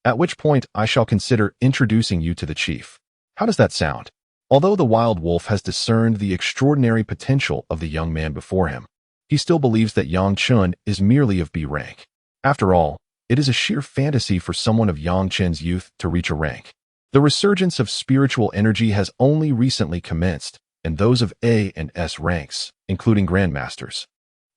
[SPEAKER 1] at which point I shall consider introducing you to the chief. How does that sound? Although the wild wolf has discerned the extraordinary potential of the young man before him, he still believes that Yang Chun is merely of B rank. After all, it is a sheer fantasy for someone of Yang Chen's youth to reach a rank. The resurgence of spiritual energy has only recently commenced, and those of A and S ranks, including Grandmasters,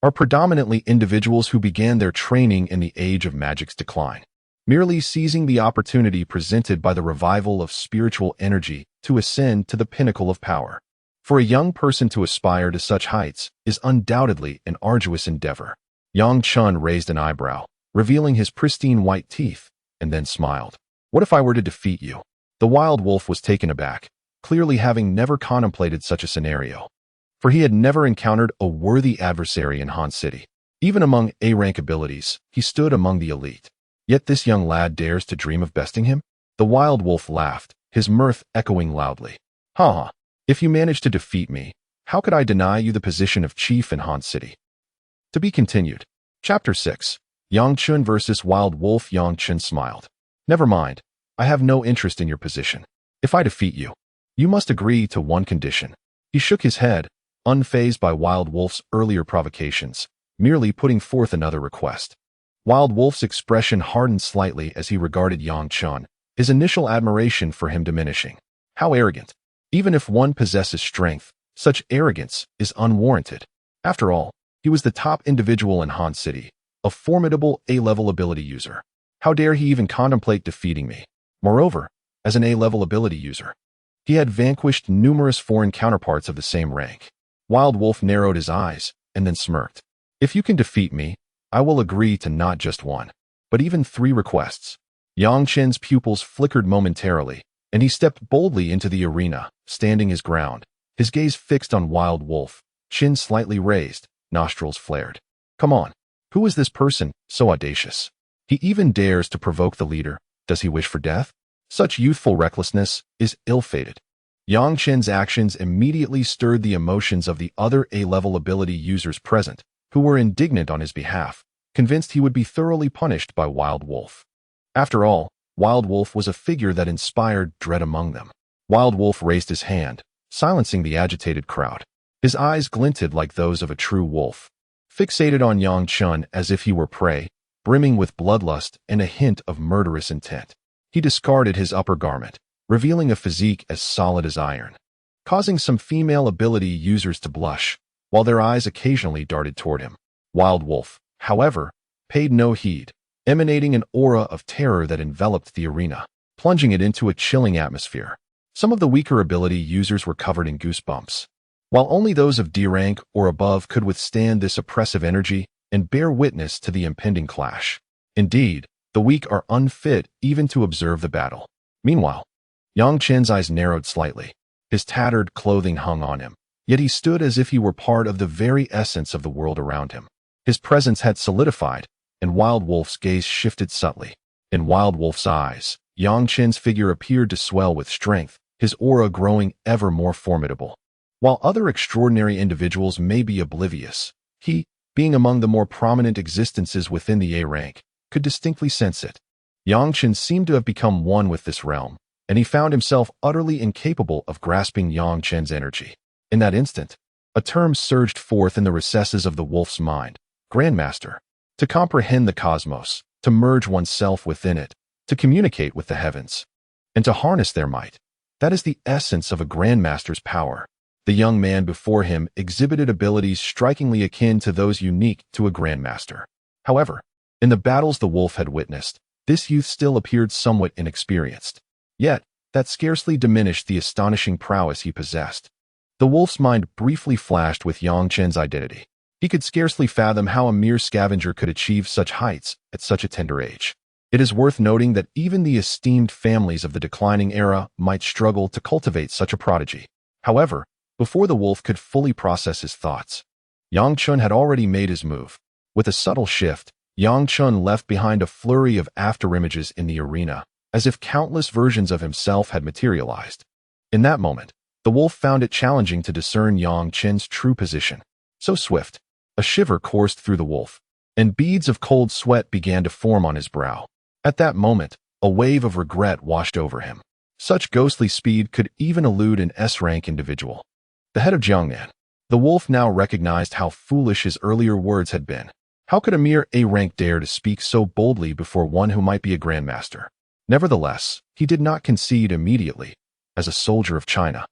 [SPEAKER 1] are predominantly individuals who began their training in the age of magic's decline, merely seizing the opportunity presented by the revival of spiritual energy to ascend to the pinnacle of power. For a young person to aspire to such heights is undoubtedly an arduous endeavor. Yang Chun raised an eyebrow, revealing his pristine white teeth, and then smiled. What if I were to defeat you? The wild wolf was taken aback, clearly having never contemplated such a scenario. For he had never encountered a worthy adversary in Han City. Even among A-rank abilities, he stood among the elite. Yet this young lad dares to dream of besting him? The wild wolf laughed, his mirth echoing loudly. Ha ha. If you manage to defeat me, how could I deny you the position of chief in Han City? To be continued. Chapter 6. Yang Chun versus Wild Wolf. Yang Chun smiled. Never mind, I have no interest in your position. If I defeat you, you must agree to one condition. He shook his head, unfazed by Wild Wolf's earlier provocations, merely putting forth another request. Wild Wolf's expression hardened slightly as he regarded Yang Chun, his initial admiration for him diminishing. How arrogant! Even if one possesses strength, such arrogance is unwarranted. After all, he was the top individual in Han City, a formidable A-level ability user. How dare he even contemplate defeating me? Moreover, as an A-level ability user, he had vanquished numerous foreign counterparts of the same rank. Wild Wolf narrowed his eyes and then smirked. If you can defeat me, I will agree to not just one, but even 3 requests. Yang Chen's pupils flickered momentarily, and he stepped boldly into the arena, standing his ground, his gaze fixed on Wild Wolf, chin slightly raised, nostrils flared. Come on, who is this person, so audacious? He even dares to provoke the leader. Does he wish for death? Such youthful recklessness is ill-fated. Yang Chen's actions immediately stirred the emotions of the other A-level ability users present, who were indignant on his behalf, convinced he would be thoroughly punished by Wild Wolf. After all, Wild Wolf was a figure that inspired dread among them. Wild Wolf raised his hand, silencing the agitated crowd. His eyes glinted like those of a true wolf, fixated on Yang Chun as if he were prey, brimming with bloodlust and a hint of murderous intent. He discarded his upper garment, revealing a physique as solid as iron, causing some female ability users to blush, while their eyes occasionally darted toward him. Wild Wolf, however, paid no heed, emanating an aura of terror that enveloped the arena, plunging it into a chilling atmosphere. Some of the weaker ability users were covered in goosebumps, while only those of D rank or above could withstand this oppressive energy and bear witness to the impending clash. Indeed, the weak are unfit even to observe the battle. Meanwhile, Yang Chen's eyes narrowed slightly. His tattered clothing hung on him, yet he stood as if he were part of the very essence of the world around him. His presence had solidified, and Wild Wolf's gaze shifted subtly. In Wild Wolf's eyes, Yang Chen's figure appeared to swell with strength, his aura growing ever more formidable. While other extraordinary individuals may be oblivious, he, being among the more prominent existences within the A rank, could distinctly sense it. Yang Chen seemed to have become one with this realm, and he found himself utterly incapable of grasping Yang Chen's energy. In that instant, a term surged forth in the recesses of the wolf's mind: Grandmaster. To comprehend the cosmos, to merge oneself within it, to communicate with the heavens, and to harness their might. That is the essence of a Grandmaster's power. The young man before him exhibited abilities strikingly akin to those unique to a Grandmaster. However, in the battles the wolf had witnessed, this youth still appeared somewhat inexperienced. Yet, that scarcely diminished the astonishing prowess he possessed. The wolf's mind briefly flashed with Yang Chen's identity. He could scarcely fathom how a mere scavenger could achieve such heights at such a tender age. It is worth noting that even the esteemed families of the declining era might struggle to cultivate such a prodigy. However, before the wolf could fully process his thoughts, Yang Chen had already made his move. With a subtle shift, Yang Chen left behind a flurry of afterimages in the arena, as if countless versions of himself had materialized. In that moment, the wolf found it challenging to discern Yang Chen's true position. So swift, a shiver coursed through the wolf, and beads of cold sweat began to form on his brow. At that moment, a wave of regret washed over him. Such ghostly speed could even elude an S-rank individual. The head of Jiangnan. The wolf now recognized how foolish his earlier words had been. How could a mere A-rank dare to speak so boldly before one who might be a Grandmaster? Nevertheless, he did not concede immediately. As a soldier of China,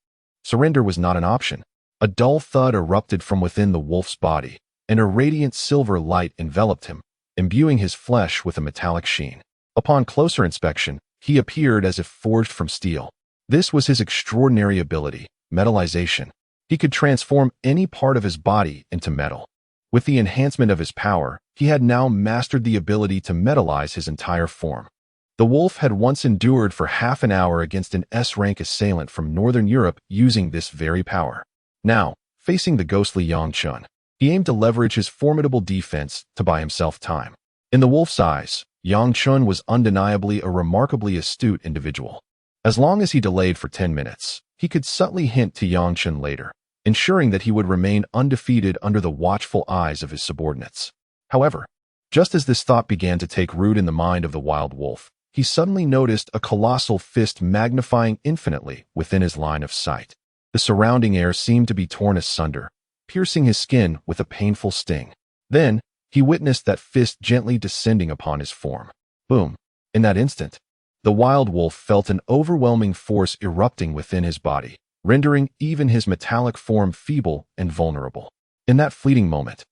[SPEAKER 1] surrender was not an option. A dull thud erupted from within the wolf's body, and a radiant silver light enveloped him, imbuing his flesh with a metallic sheen. Upon closer inspection, he appeared as if forged from steel. This was his extraordinary ability, metallization. He could transform any part of his body into metal. With the enhancement of his power, he had now mastered the ability to metallize his entire form. The wolf had once endured for half an hour against an S-rank assailant from Northern Europe using this very power. Now, facing the ghostly Yang Chen, he aimed to leverage his formidable defense to buy himself time. In the wolf's eyes, Yang Chen was undeniably a remarkably astute individual. As long as he delayed for 10 minutes, he could subtly hint to Yang Chen later, ensuring that he would remain undefeated under the watchful eyes of his subordinates. However, just as this thought began to take root in the mind of the wild wolf, he suddenly noticed a colossal fist magnifying infinitely within his line of sight. The surrounding air seemed to be torn asunder, piercing his skin with a painful sting. Then, he witnessed that fist gently descending upon his form. Boom! In that instant, the wild wolf felt an overwhelming force erupting within his body, rendering even his metallic form feeble and vulnerable. In that fleeting moment,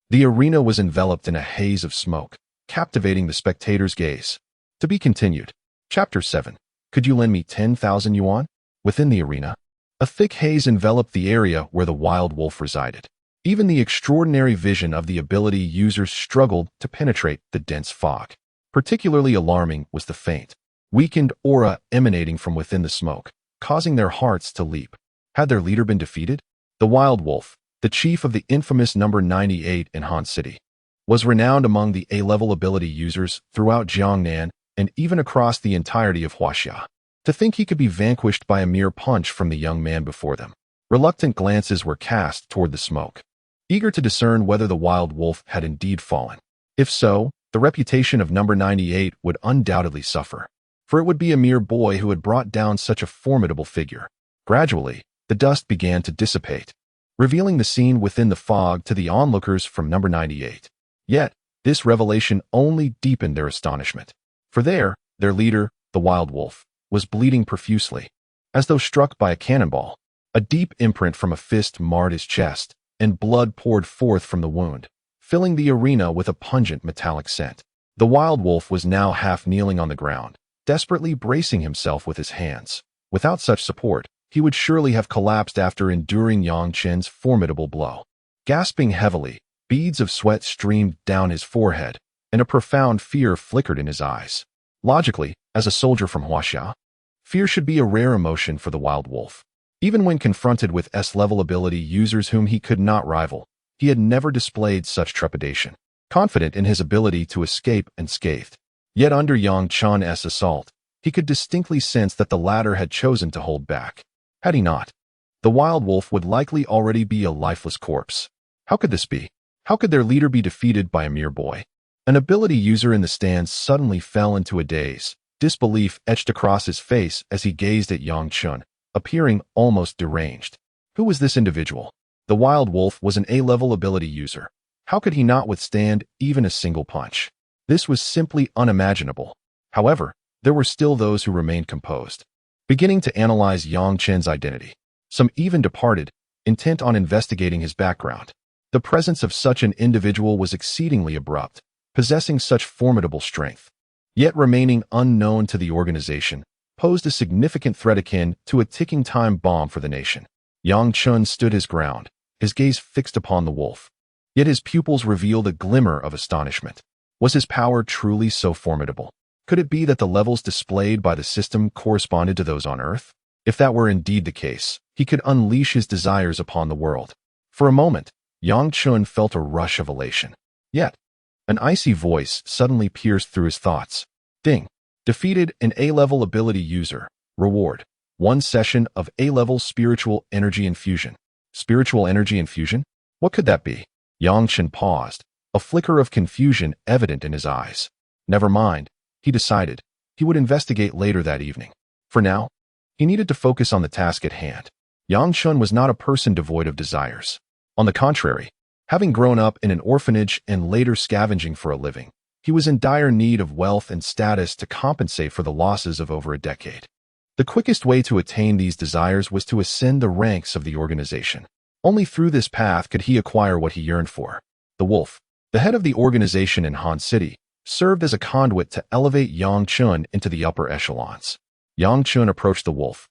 [SPEAKER 1] the arena was enveloped in a haze of smoke, captivating the spectator's gaze. To be continued. Chapter 7. Could you lend me 10,000 yuan? Within the arena, a thick haze enveloped the area where the wild wolf resided. Even the extraordinary vision of the ability users struggled to penetrate the dense fog. Particularly alarming was the faint, weakened aura emanating from within the smoke, causing their hearts to leap. Had their leader been defeated? The wild wolf, the chief of the infamous number 98 in Han City, was renowned among the A-level ability users throughout Jiangnan and even across the entirety of Huaxia. To think he could be vanquished by a mere punch from the young man before them. Reluctant glances were cast toward the smoke, eager to discern whether the wild wolf had indeed fallen. If so, the reputation of number 98 would undoubtedly suffer, for it would be a mere boy who had brought down such a formidable figure. Gradually, the dust began to dissipate, revealing the scene within the fog to the onlookers from number 98. Yet, this revelation only deepened their astonishment. For there, their leader, the wild wolf, was bleeding profusely, as though struck by a cannonball. A deep imprint from a fist marred his chest, and blood poured forth from the wound, filling the arena with a pungent metallic scent. The wild wolf was now half kneeling on the ground, desperately bracing himself with his hands. Without such support, he would surely have collapsed after enduring Yang Chen's formidable blow. Gasping heavily, beads of sweat streamed down his forehead, and a profound fear flickered in his eyes. Logically, as a soldier from Huaxia, fear should be a rare emotion for the wild wolf. Even when confronted with S-level ability users whom he could not rival, he had never displayed such trepidation, confident in his ability to escape unscathed. Yet under Yang Chen's assault, he could distinctly sense that the latter had chosen to hold back. Had he not, the wild wolf would likely already be a lifeless corpse. How could this be? How could their leader be defeated by a mere boy? An ability user in the stands suddenly fell into a daze. Disbelief etched across his face as he gazed at Yang Chen, appearing almost deranged. Who was this individual? The wild wolf was an A-level ability user. How could he not withstand even a single punch? This was simply unimaginable. However, there were still those who remained composed, beginning to analyze Yang Chen's identity. Some even departed, intent on investigating his background. The presence of such an individual was exceedingly abrupt, possessing such formidable strength, yet remaining unknown to the organization, posed a significant threat akin to a ticking time bomb for the nation. Yang Chen stood his ground, his gaze fixed upon the wolf. Yet his pupils revealed a glimmer of astonishment. Was his power truly so formidable? Could it be that the levels displayed by the system corresponded to those on Earth? If that were indeed the case, he could unleash his desires upon the world. For a moment, Yang Chun felt a rush of elation. Yet, an icy voice suddenly pierced through his thoughts. Ding! Defeated an A-level ability user. Reward: 1 session of A-level spiritual energy infusion. Spiritual energy infusion? What could that be? Yang Chun paused, a flicker of confusion evident in his eyes. Never mind, he decided. He would investigate later that evening. For now, he needed to focus on the task at hand. Yang Chun was not a person devoid of desires. On the contrary, having grown up in an orphanage and later scavenging for a living, he was in dire need of wealth and status to compensate for the losses of over a decade. The quickest way to attain these desires was to ascend the ranks of the organization. Only through this path could he acquire what he yearned for. The wolf, the head of the organization in Han City, served as a conduit to elevate Yang Chun into the upper echelons. Yang Chun approached the wolf,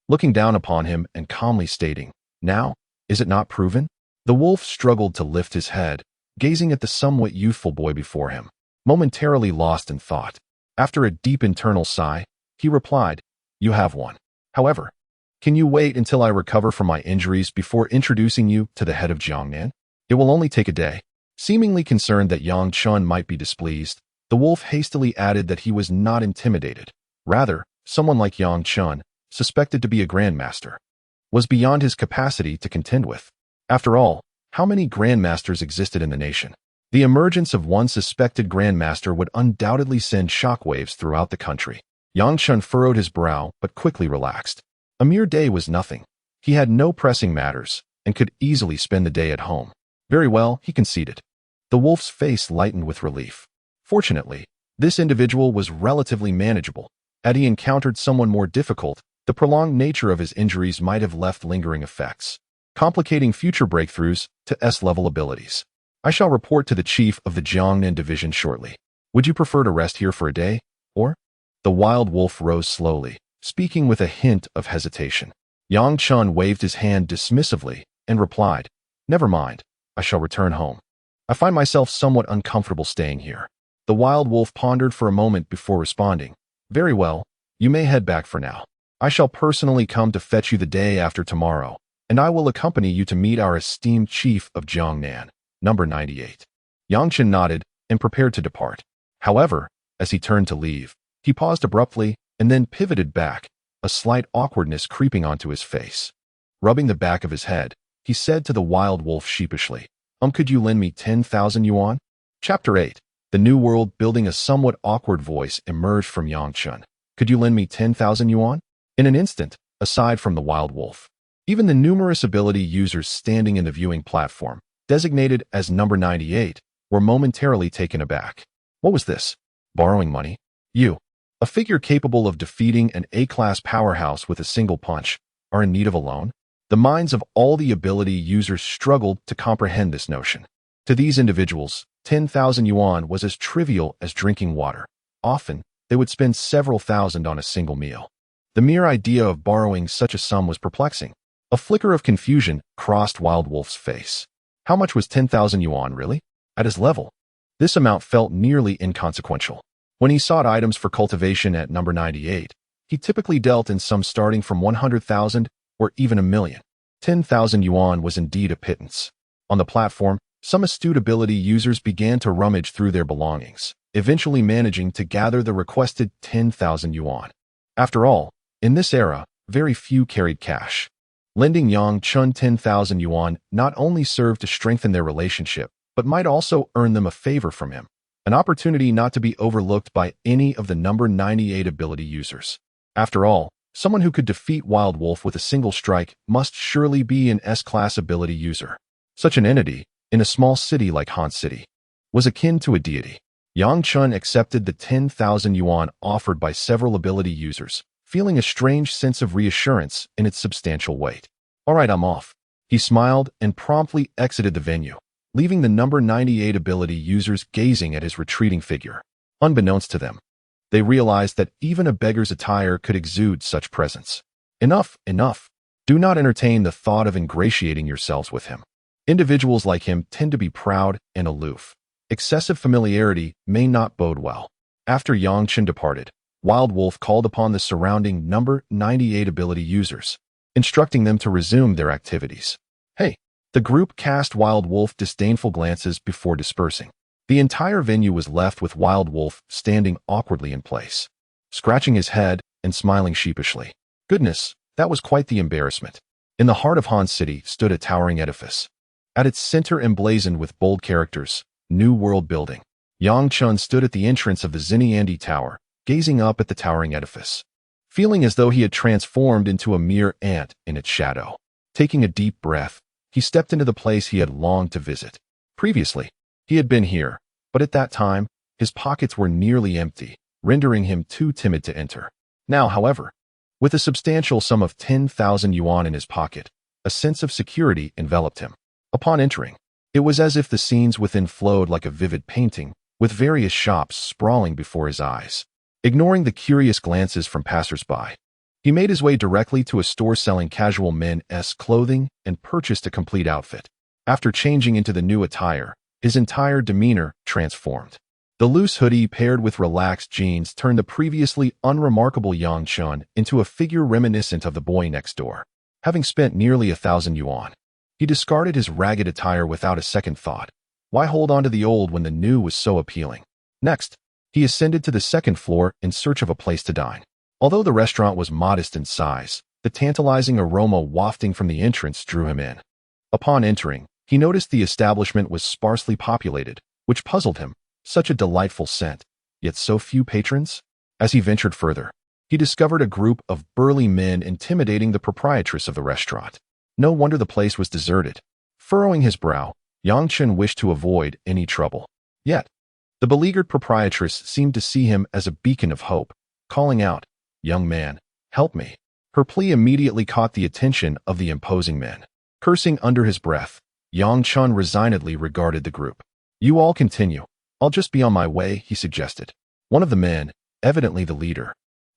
[SPEAKER 1] looking down upon him and calmly stating, "Now, is it not proven?" The wolf struggled to lift his head, gazing at the somewhat youthful boy before him, momentarily lost in thought. After a deep internal sigh, he replied, "You have won. However, can you wait until I recover from my injuries before introducing you to the head of Jiangnan? It will only take a day." Seemingly concerned that Yang Chun might be displeased, the wolf hastily added that he was not intimidated. Rather, someone like Yang Chun, suspected to be a Grandmaster, was beyond his capacity to contend with. After all, how many Grandmasters existed in the nation? The emergence of one suspected Grandmaster would undoubtedly send shockwaves throughout the country. Yang Chun furrowed his brow but quickly relaxed. A mere day was nothing. He had no pressing matters and could easily spend the day at home. Very well, he conceded. The wolf's face lightened with relief. Fortunately, this individual was relatively manageable. Had he encountered someone more difficult, the prolonged nature of his injuries might have left lingering effects, complicating future breakthroughs to S-level abilities. I shall report to the chief of the Jiangnan division shortly. Would you prefer to rest here for a day, or? The wild wolf rose slowly, speaking with a hint of hesitation. Yang Chun waved his hand dismissively and replied, "Never mind, I shall return home. I find myself somewhat uncomfortable staying here." The wild wolf pondered for a moment before responding, "Very well, you may head back for now. I shall personally come to fetch you the day after tomorrow, and I will accompany you to meet our esteemed chief of Jiangnan, number 98. Yang Chun nodded and prepared to depart. However, as he turned to leave, he paused abruptly and then pivoted back, a slight awkwardness creeping onto his face. Rubbing the back of his head, he said to the wild wolf sheepishly, Could you lend me 10,000 yuan? Chapter 8. The New World. Building. A somewhat awkward voice emerged from Yang Chun. Could you lend me 10,000 yuan? In an instant, aside from the wild wolf, even the numerous ability users standing in the viewing platform, designated as number 98, were momentarily taken aback. What was this? Borrowing money? You, a figure capable of defeating an A-class powerhouse with a single punch, are in need of a loan? The minds of all the ability users struggled to comprehend this notion. To these individuals, 10,000 yuan was as trivial as drinking water. Often, they would spend several thousand on a single meal. The mere idea of borrowing such a sum was perplexing. A flicker of confusion crossed Wild Wolf's face. How much was 10,000 yuan, really? At his level, this amount felt nearly inconsequential. When he sought items for cultivation at number 98, he typically dealt in sums starting from 100,000 or even 1,000,000. 10,000 yuan was indeed a pittance. On the platform, some astute ability users began to rummage through their belongings, eventually managing to gather the requested 10,000 yuan. After all, in this era, very few carried cash. Lending Yang Chun 10,000 yuan not only served to strengthen their relationship, but might also earn them a favor from him, an opportunity not to be overlooked by any of the number 98 ability users. After all, someone who could defeat Wild Wolf with a single strike must surely be an S-class ability user. Such an entity, in a small city like Han City, was akin to a deity. Yang Chun accepted the 10,000 yuan offered by several ability users, feeling a strange sense of reassurance in its substantial weight. All right, I'm off. He smiled and promptly exited the venue, leaving the number 98 ability users gazing at his retreating figure. Unbeknownst to them, they realized that even a beggar's attire could exude such presence. Enough, enough. Do not entertain the thought of ingratiating yourselves with him. Individuals like him tend to be proud and aloof. Excessive familiarity may not bode well. After Yang Chen departed, Wild Wolf called upon the surrounding number 98 ability users, instructing them to resume their activities. Hey, the group cast Wild Wolf disdainful glances before dispersing. The entire venue was left with Wild Wolf standing awkwardly in place, scratching his head and smiling sheepishly. Goodness, that was quite the embarrassment. In the heart of Han City stood a towering edifice. At its center, emblazoned with bold characters, New World Building. Yang Chen stood at the entrance of the Xiniandi Tower, gazing up at the towering edifice, feeling as though he had transformed into a mere ant in its shadow. Taking a deep breath, he stepped into the place he had longed to visit. Previously, he had been here, but at that time, his pockets were nearly empty, rendering him too timid to enter. Now, however, with a substantial sum of 10,000 yuan in his pocket, a sense of security enveloped him. Upon entering, it was as if the scenes within flowed like a vivid painting, with various shops sprawling before his eyes. Ignoring the curious glances from passers-by, he made his way directly to a store selling casual men's clothing and purchased a complete outfit. After changing into the new attire, his entire demeanor transformed. The loose hoodie paired with relaxed jeans turned the previously unremarkable Yang Chen into a figure reminiscent of the boy next door. Having spent nearly 1,000 yuan, he discarded his ragged attire without a second thought. Why hold on to the old when the new was so appealing? Next, he ascended to the second floor in search of a place to dine. Although the restaurant was modest in size, the tantalizing aroma wafting from the entrance drew him in. Upon entering, he noticed the establishment was sparsely populated, which puzzled him. Such a delightful scent, yet so few patrons? As he ventured further, he discovered a group of burly men intimidating the proprietress of the restaurant. No wonder the place was deserted. Furrowing his brow, Yang Chen wished to avoid any trouble. Yet, the beleaguered proprietress seemed to see him as a beacon of hope, calling out, "Young man, help me." Her plea immediately caught the attention of the imposing men. Cursing under his breath, Yang Chen resignedly regarded the group. "You all continue. I'll just be on my way," he suggested. One of the men, evidently the leader,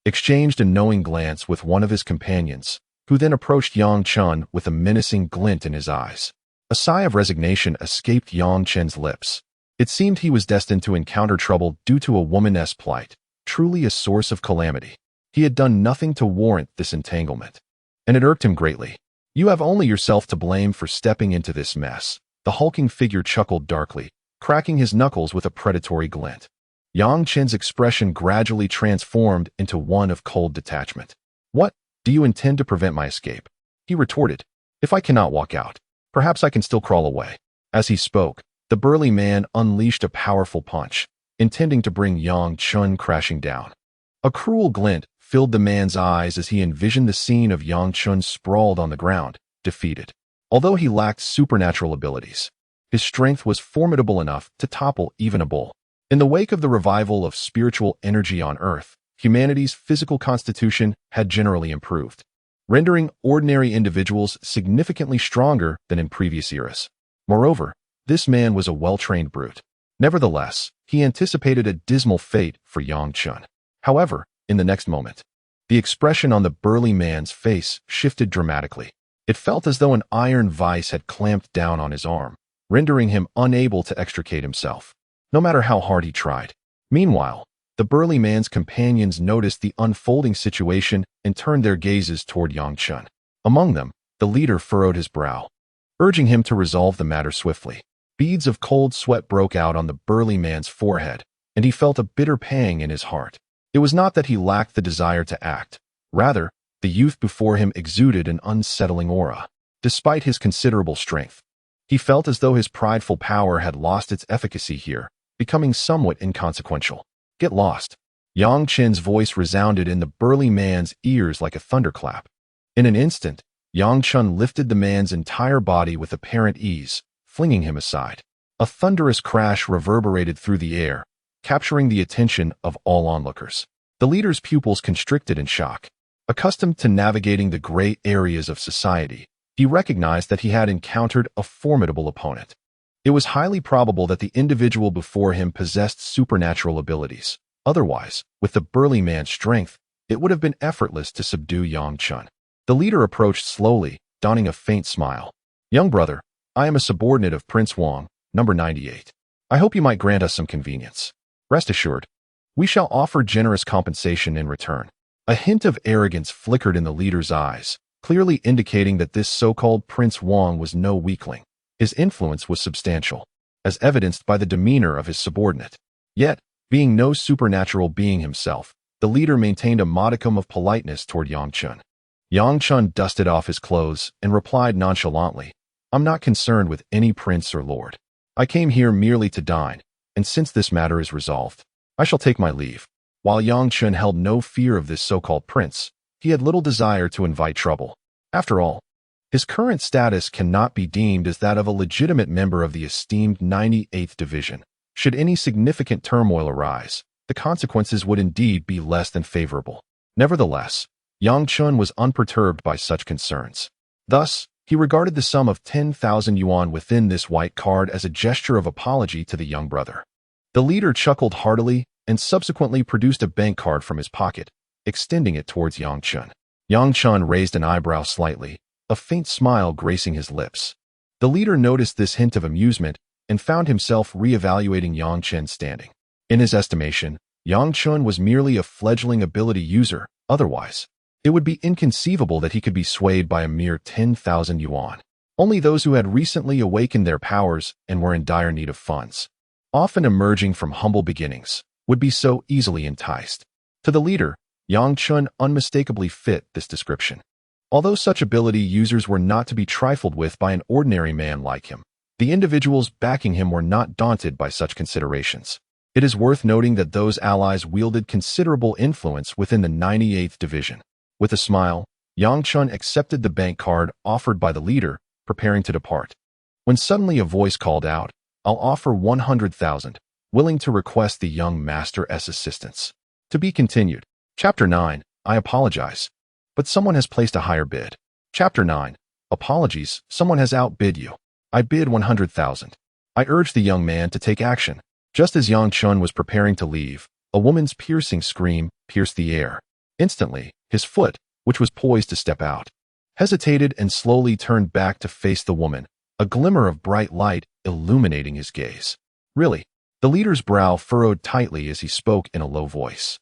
[SPEAKER 1] exchanged a knowing glance with one of his companions, who then approached Yang Chen with a menacing glint in his eyes. A sigh of resignation escaped Yang Chen's lips. It seemed he was destined to encounter trouble due to a woman's plight, truly a source of calamity. He had done nothing to warrant this entanglement, and it irked him greatly. "You have only yourself to blame for stepping into this mess." The hulking figure chuckled darkly, cracking his knuckles with a predatory glint. Yang Chen's expression gradually transformed into one of cold detachment. "What? Do you intend to prevent my escape?" he retorted. "If I cannot walk out, perhaps I can still crawl away." As he spoke, the burly man unleashed a powerful punch, intending to bring Yang Chen crashing down. A cruel glint filled the man's eyes as he envisioned the scene of Yang Chen sprawled on the ground, defeated. Although he lacked supernatural abilities, his strength was formidable enough to topple even a bull. In the wake of the revival of spiritual energy on Earth, humanity's physical constitution had generally improved, rendering ordinary individuals significantly stronger than in previous eras. Moreover, this man was a well-trained brute. Nevertheless, he anticipated a dismal fate for Yang Chen. However, in the next moment, the expression on the burly man's face shifted dramatically. It felt as though an iron vice had clamped down on his arm, rendering him unable to extricate himself, no matter how hard he tried. Meanwhile, the burly man's companions noticed the unfolding situation and turned their gazes toward Yang Chen. Among them, the leader furrowed his brow, urging him to resolve the matter swiftly. Beads of cold sweat broke out on the burly man's forehead, and he felt a bitter pang in his heart. It was not that he lacked the desire to act. Rather, the youth before him exuded an unsettling aura. Despite his considerable strength, he felt as though his prideful power had lost its efficacy here, becoming somewhat inconsequential. "Get lost." Yang Chen's voice resounded in the burly man's ears like a thunderclap. In an instant, Yang Chen lifted the man's entire body with apparent ease, flinging him aside. A thunderous crash reverberated through the air, capturing the attention of all onlookers. The leader's pupils constricted in shock. Accustomed to navigating the gray areas of society, he recognized that he had encountered a formidable opponent. It was highly probable that the individual before him possessed supernatural abilities. Otherwise, with the burly man's strength, it would have been effortless to subdue Yang Chen. The leader approached slowly, donning a faint smile. "Young brother, I am a subordinate of Prince Wang, number 98. I hope you might grant us some convenience. Rest assured, we shall offer generous compensation in return. A hint of arrogance flickered in the leader's eyes, clearly indicating that this so-called Prince Wang was no weakling. His influence was substantial, as evidenced by the demeanor of his subordinate. Yet, being no supernatural being himself, the leader maintained a modicum of politeness toward Yang Chen. Yang Chen dusted off his clothes and replied nonchalantly, I'm not concerned with any prince or lord. I came here merely to dine, and since this matter is resolved, I shall take my leave. While Yang Chen held no fear of this so-called prince, he had little desire to invite trouble. After all, his current status cannot be deemed as that of a legitimate member of the esteemed 98th Division. Should any significant turmoil arise, the consequences would indeed be less than favorable. Nevertheless, Yang Chen was unperturbed by such concerns. Thus, he regarded the sum of 10,000 yuan within this white card as a gesture of apology to the young brother. The leader chuckled heartily and subsequently produced a bank card from his pocket, extending it towards Yang Chen. Yang Chen raised an eyebrow slightly, a faint smile gracing his lips. The leader noticed this hint of amusement and found himself re-evaluating Yang Chen's standing. In his estimation, Yang Chen was merely a fledgling ability user. Otherwise, it would be inconceivable that he could be swayed by a mere 10,000 yuan. Only those who had recently awakened their powers and were in dire need of funds, often emerging from humble beginnings, would be so easily enticed. To the leader, Yang Chen unmistakably fit this description. Although such ability users were not to be trifled with by an ordinary man like him, the individuals backing him were not daunted by such considerations. It is worth noting that those allies wielded considerable influence within the 98th Division. With a smile, Yang Chen accepted the bank card offered by the leader, preparing to depart. When suddenly a voice called out, I'll offer 100,000, willing to request the young master's assistance. To be continued. Chapter 9, I apologize, but someone has placed a higher bid. Chapter 9, apologies, someone has outbid you. I bid 100,000. I urged the young man to take action. Just as Yang Chen was preparing to leave, a woman's piercing scream pierced the air. Instantly, his foot, which was poised to step out, hesitated and slowly turned back to face the woman, a glimmer of bright light illuminating his gaze. Really? The leader's brow furrowed tightly as he spoke in a low voice.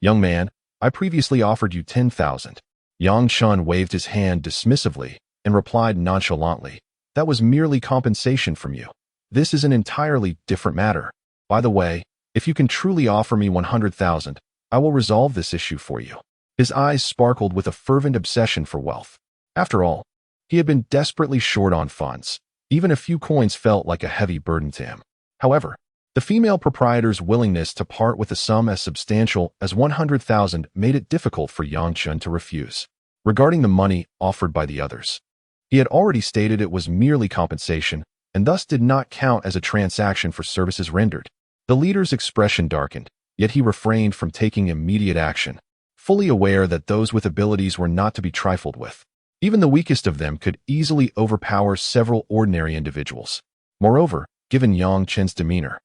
[SPEAKER 1] Young man, I previously offered you 10,000. Yang Chen waved his hand dismissively and replied nonchalantly, that was merely compensation from you. This is an entirely different matter. By the way, if you can truly offer me 100,000, I will resolve this issue for you. His eyes sparkled with a fervent obsession for wealth. After all, he had been desperately short on funds. Even a few coins felt like a heavy burden to him. However, the female proprietor's willingness to part with a sum as substantial as 100,000 made it difficult for Yang Chen to refuse. Regarding the money offered by the others, he had already stated it was merely compensation and thus did not count as a transaction for services rendered. The leader's expression darkened, yet he refrained from taking immediate action, fully aware that those with abilities were not to be trifled with. Even the weakest of them could easily overpower several ordinary individuals. Moreover, given Yang Chen's demeanor,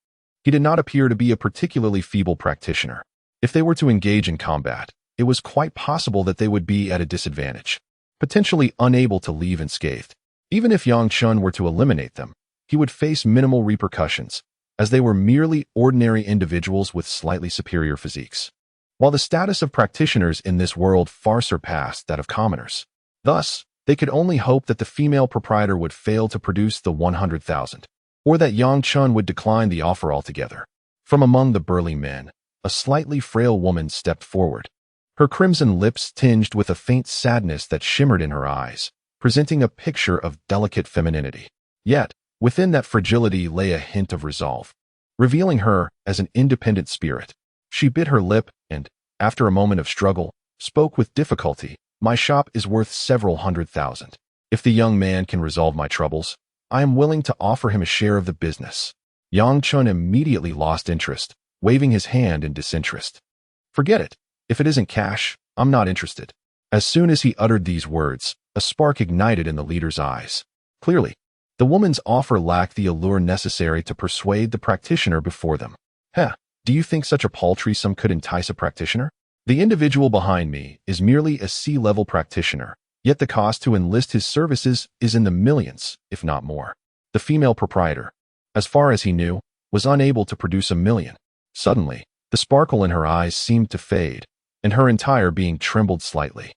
[SPEAKER 1] he did not appear to be a particularly feeble practitioner. If they were to engage in combat, it was quite possible that they would be at a disadvantage, potentially unable to leave unscathed. Even if Yang Chen were to eliminate them, he would face minimal repercussions, as they were merely ordinary individuals with slightly superior physiques, while the status of practitioners in this world far surpassed that of commoners. Thus, they could only hope that the female proprietor would fail to produce the 100,000, or that Yang Chen would decline the offer altogether. From among the burly men, a slightly frail woman stepped forward, her crimson lips tinged with a faint sadness that shimmered in her eyes, presenting a picture of delicate femininity. Yet, within that fragility lay a hint of resolve, revealing her as an independent spirit. She bit her lip and, after a moment of struggle, spoke with difficulty, My shop is worth several 100,000. If the young man can resolve my troubles, I am willing to offer him a share of the business. Yang Chen immediately lost interest, waving his hand in disinterest. Forget it. If it isn't cash, I'm not interested. As soon as he uttered these words, a spark ignited in the leader's eyes. Clearly, the woman's offer lacked the allure necessary to persuade the practitioner before them. Do you think such a paltry sum could entice a practitioner? The individual behind me is merely a C-level practitioner, yet the cost to enlist his services is in the millions, if not more. The female proprietor, as far as he knew, was unable to produce $1 million. Suddenly, the sparkle in her eyes seemed to fade, and her entire being trembled slightly.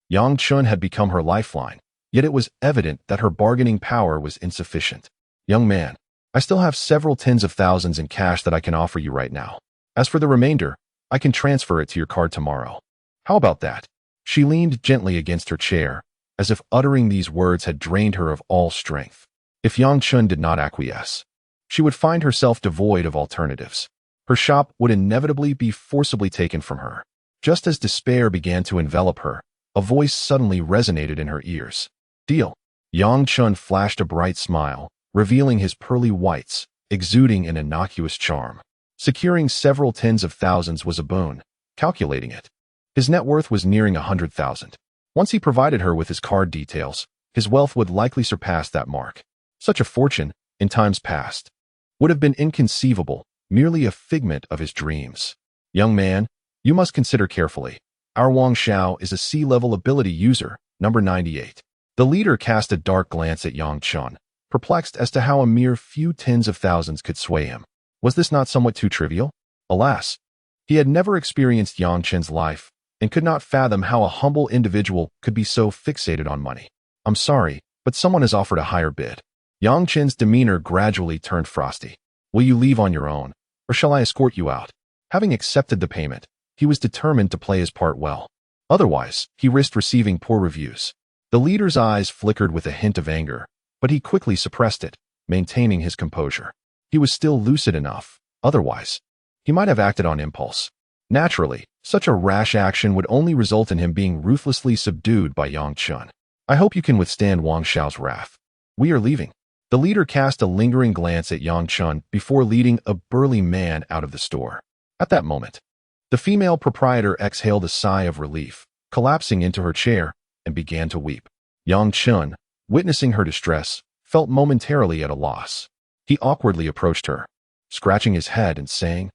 [SPEAKER 1] Yang Chen had become her lifeline, yet it was evident that her bargaining power was insufficient. Young man, I still have several tens of thousands in cash that I can offer you right now. As for the remainder, I can transfer it to your card tomorrow. How about that? She leaned gently against her chair, as if uttering these words had drained her of all strength. If Yang Chen did not acquiesce, she would find herself devoid of alternatives. Her shop would inevitably be forcibly taken from her. Just as despair began to envelop her, a voice suddenly resonated in her ears. Deal. Yang Chen flashed a bright smile, revealing his pearly whites, exuding an innocuous charm. Securing several tens of thousands was a boon. Calculating it, his net worth was nearing 100,000. Once he provided her with his card details, his wealth would likely surpass that mark. Such a fortune, in times past, would have been inconceivable, merely a figment of his dreams. Young man, you must consider carefully. Our Wang Xiao is a C-level ability user, number 98. The leader cast a dark glance at Yang Chen, perplexed as to how a mere few tens of thousands could sway him. Was this not somewhat too trivial? Alas, he had never experienced Yang Chen's life, and could not fathom how a humble individual could be so fixated on money. I'm sorry, but someone has offered a higher bid. Yang Chen's demeanor gradually turned frosty. Will you leave on your own, or shall I escort you out? Having accepted the payment, he was determined to play his part well. Otherwise, he risked receiving poor reviews. The leader's eyes flickered with a hint of anger, but he quickly suppressed it, maintaining his composure. He was still lucid enough. Otherwise, he might have acted on impulse. Naturally, such a rash action would only result in him being ruthlessly subdued by Yang Chen. I hope you can withstand Wang Xiao's wrath. We are leaving. The leader cast a lingering glance at Yang Chen before leading a burly man out of the store. At that moment, the female proprietor exhaled a sigh of relief, collapsing into her chair, and began to weep. Yang Chen, witnessing her distress, felt momentarily at a loss. He awkwardly approached her, scratching his head and saying,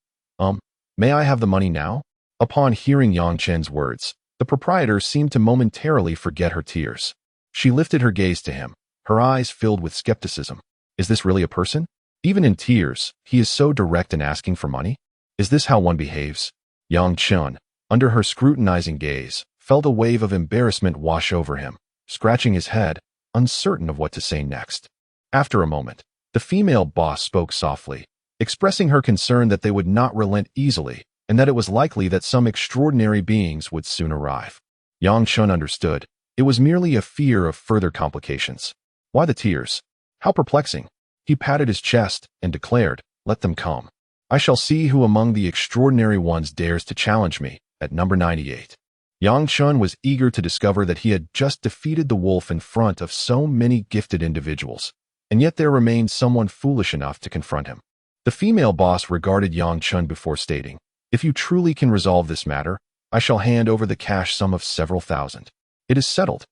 [SPEAKER 1] may I have the money now? Upon hearing Yang Chen's words, the proprietor seemed to momentarily forget her tears. She lifted her gaze to him, her eyes filled with skepticism. Is this really a person? Even in tears, he is so direct in asking for money? Is this how one behaves? Yang Chen, under her scrutinizing gaze, felt a wave of embarrassment wash over him, scratching his head, uncertain of what to say next. After a moment, the female boss spoke softly, expressing her concern that they would not relent easily, and that it was likely that some extraordinary beings would soon arrive. Yang Chen understood. It was merely a fear of further complications. Why the tears? How perplexing. He patted his chest and declared, let them come. I shall see who among the extraordinary ones dares to challenge me, at number 98. Yang Chen was eager to discover that he had just defeated the wolf in front of so many gifted individuals, and yet there remained someone foolish enough to confront him. The female boss regarded Yang Chen before stating, if you truly can resolve this matter, I shall hand over the cash sum of several thousand. It is settled.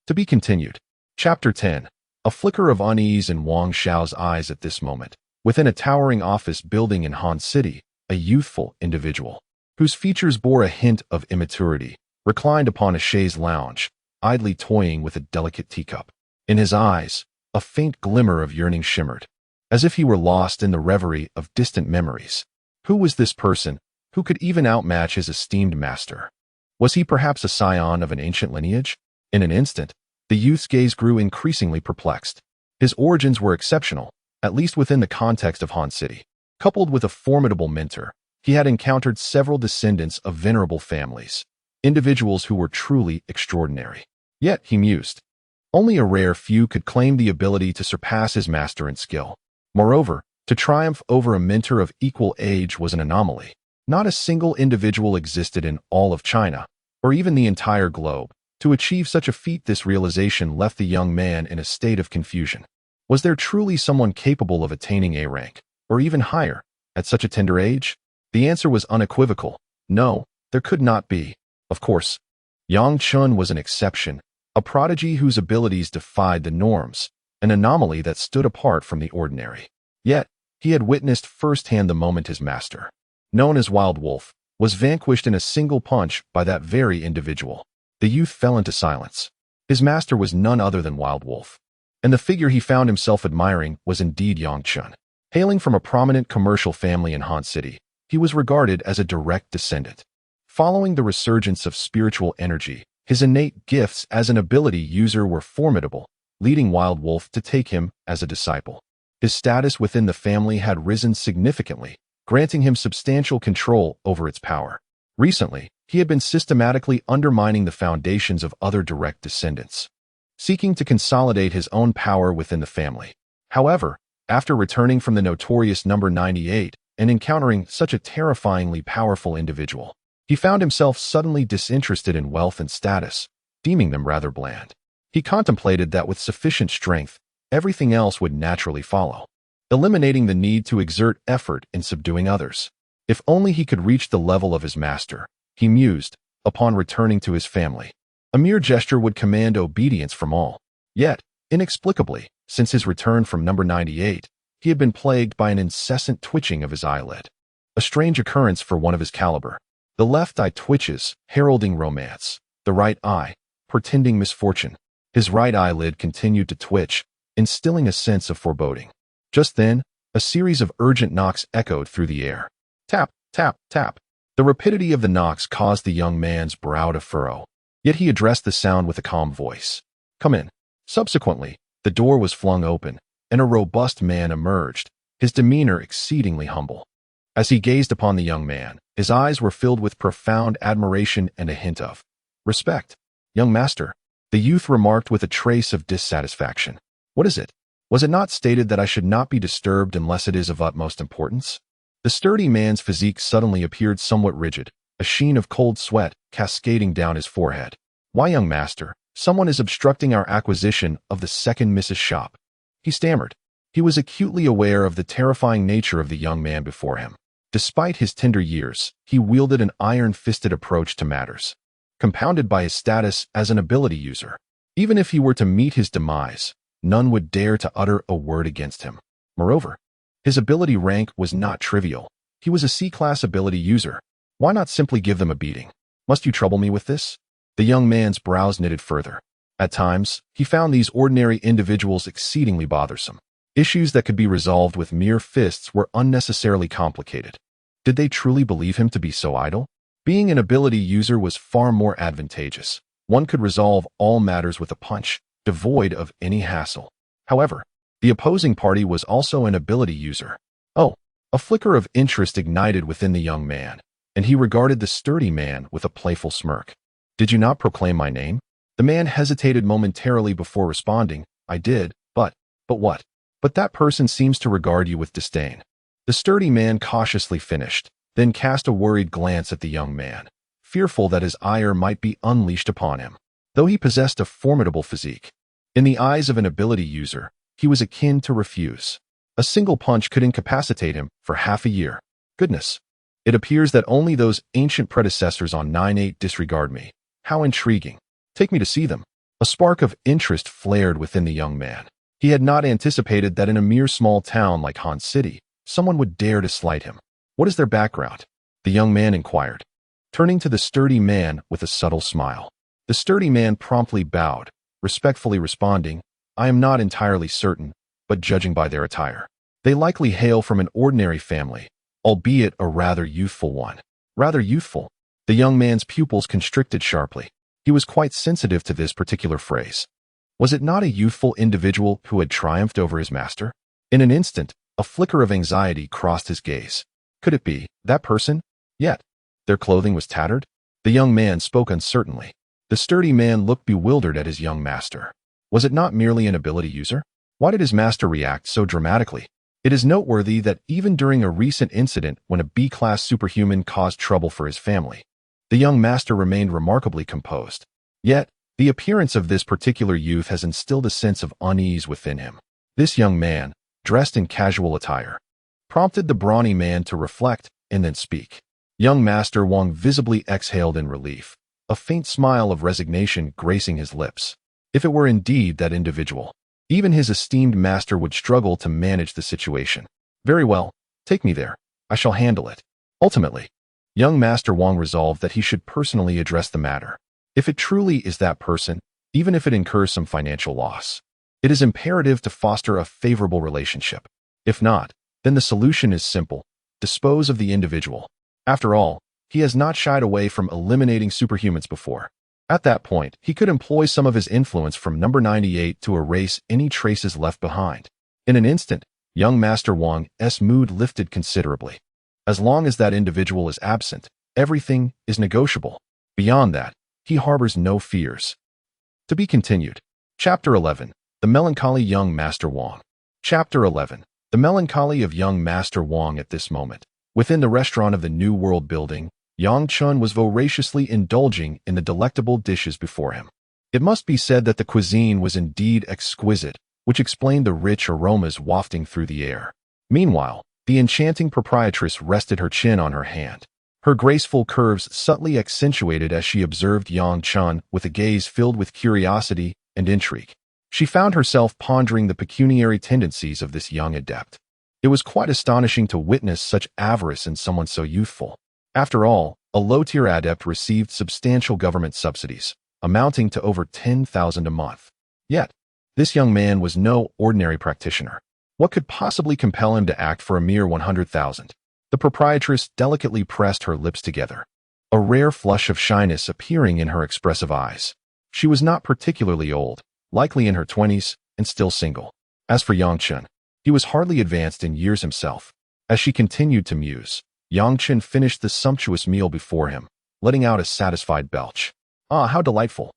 [SPEAKER 1] To be continued. Chapter 10. A flicker of unease in Wang Xiao's eyes at this moment. Within a towering office building in Han City, a youthful individual, whose features bore a hint of immaturity, reclined upon a chaise lounge, idly toying with a delicate teacup. In his eyes, a faint glimmer of yearning shimmered, as if he were lost in the reverie of distant memories. Who was this person who could even outmatch his esteemed master? Was he perhaps a scion of an ancient lineage? In an instant, the youth's gaze grew increasingly perplexed. His origins were exceptional, at least within the context of Han City. Coupled with a formidable mentor, he had encountered several descendants of venerable families, individuals who were truly extraordinary. Yet, he mused, only a rare few could claim the ability to surpass his master in skill. Moreover, to triumph over a mentor of equal age was an anomaly. Not a single individual existed in all of China, or even the entire globe. To achieve such a feat, this realization left the young man in a state of confusion. Was there truly someone capable of attaining A rank, or even higher, at such a tender age? The answer was unequivocal. No, there could not be. Of course, Yang Chen was an exception, a prodigy whose abilities defied the norms, an anomaly that stood apart from the ordinary. Yet, he had witnessed firsthand the moment his master, known as Wild Wolf, was vanquished in a single punch by that very individual. The youth fell into silence. His master was none other than Wild Wolf. and the figure he found himself admiring was indeed Chen. Hailing from a prominent commercial family in Han City, he was regarded as a direct descendant. Following the resurgence of spiritual energy, his innate gifts as an ability user were formidable, leading Wild Wolf to take him as a disciple. His status within the family had risen significantly, granting him substantial control over its power. Recently, he had been systematically undermining the foundations of other direct descendants, seeking to consolidate his own power within the family. However, after returning from the notorious number 98 and encountering such a terrifyingly powerful individual, he found himself suddenly disinterested in wealth and status, deeming them rather bland. He contemplated that with sufficient strength, everything else would naturally follow, eliminating the need to exert effort in subduing others. If only he could reach the level of his master, he mused, upon returning to his family. A mere gesture would command obedience from all. Yet, inexplicably, since his return from number 98, he had been plagued by an incessant twitching of his eyelid. A strange occurrence for one of his caliber. The left eye twitches, heralding romance. The right eye, portending misfortune. His right eyelid continued to twitch, instilling a sense of foreboding. Just then, a series of urgent knocks echoed through the air. Tap, tap, tap. The rapidity of the knocks caused the young man's brow to furrow. Yet he addressed the sound with a calm voice. Come in. Subsequently, the door was flung open, and a robust man emerged, his demeanor exceedingly humble. As he gazed upon the young man, his eyes were filled with profound admiration and a hint of respect. Young master, the youth remarked with a trace of dissatisfaction. What is it? Was it not stated that I should not be disturbed unless it is of utmost importance? The sturdy man's physique suddenly appeared somewhat rigid, a sheen of cold sweat cascading down his forehead. Why, young master, someone is obstructing our acquisition of the second Mrs. Shop. He stammered. He was acutely aware of the terrifying nature of the young man before him. Despite his tender years, he wielded an iron-fisted approach to matters, compounded by his status as an ability user. Even if he were to meet his demise, none would dare to utter a word against him. Moreover, his ability rank was not trivial. He was a C-class ability user. Why not simply give them a beating? Must you trouble me with this? The young man's brows knitted further. At times, he found these ordinary individuals exceedingly bothersome. Issues that could be resolved with mere fists were unnecessarily complicated. Did they truly believe him to be so idle? Being an ability user was far more advantageous. One could resolve all matters with a punch, devoid of any hassle. However, the opposing party was also an ability user. Oh, a flicker of interest ignited within the young man, and he regarded the sturdy man with a playful smirk. Did you not proclaim my name? The man hesitated momentarily before responding. I did, but what? But that person seems to regard you with disdain. The sturdy man cautiously finished, then cast a worried glance at the young man, fearful that his ire might be unleashed upon him. Though he possessed a formidable physique, in the eyes of an ability user, he was akin to refuse. A single punch could incapacitate him for half a year. Goodness! It appears that only those ancient predecessors on 9-8 disregard me. How intriguing. Take me to see them. A spark of interest flared within the young man. He had not anticipated that in a mere small town like Han City, someone would dare to slight him. What is their background? The young man inquired, turning to the sturdy man with a subtle smile. The sturdy man promptly bowed, respectfully responding, I am not entirely certain, but judging by their attire, they likely hail from an ordinary family, albeit a rather youthful one. Rather youthful? The young man's pupils constricted sharply. He was quite sensitive to this particular phrase. Was it not a youthful individual who had triumphed over his master? In an instant, a flicker of anxiety crossed his gaze. Could it be that person? Yet, their clothing was tattered? The young man spoke uncertainly. The sturdy man looked bewildered at his young master. Was it not merely an ability user? Why did his master react so dramatically? It is noteworthy that even during a recent incident when a B-class superhuman caused trouble for his family, the young master remained remarkably composed. Yet, the appearance of this particular youth has instilled a sense of unease within him. This young man, dressed in casual attire, prompted the brawny man to reflect and then speak. Young Master Wang visibly exhaled in relief, a faint smile of resignation gracing his lips. If it were indeed that individual, even his esteemed master would struggle to manage the situation. Very well, take me there. I shall handle it. Ultimately, young Master Wang resolved that he should personally address the matter. If it truly is that person, even if it incurs some financial loss, It is imperative to foster a favorable relationship. If not, then the solution is simple: dispose of the individual. After all, he has not shied away from eliminating superhumans before. At that point, he could employ some of his influence from number 98 to erase any traces left behind. In an instant, young Master Wang's mood lifted considerably. As long as that individual is absent, everything is negotiable. Beyond that, he harbors no fears. To be continued. Chapter 11. The Melancholy Young Master Wang. Chapter 11. The melancholy of young Master Wang. At this moment, within the restaurant of the New World building, young Chen was voraciously indulging in the delectable dishes before him. It must be said that the cuisine was indeed exquisite, which explained the rich aromas wafting through the air. Meanwhile, the enchanting proprietress rested her chin on her hand. Her graceful curves subtly accentuated as she observed young Chen with a gaze filled with curiosity and intrigue. She found herself pondering the pecuniary tendencies of this young adept. It was quite astonishing to witness such avarice in someone so youthful. After all, a low-tier adept received substantial government subsidies, amounting to over 10,000 a month. Yet, this young man was no ordinary practitioner. What could possibly compel him to act for a mere 100,000? The proprietress delicately pressed her lips together, a rare flush of shyness appearing in her expressive eyes. She was not particularly old, likely in her 20s, and still single. As for Yang Chen, he was hardly advanced in years himself. As she continued to muse, Yang Chen finished the sumptuous meal before him, letting out a satisfied belch. Ah, how delightful!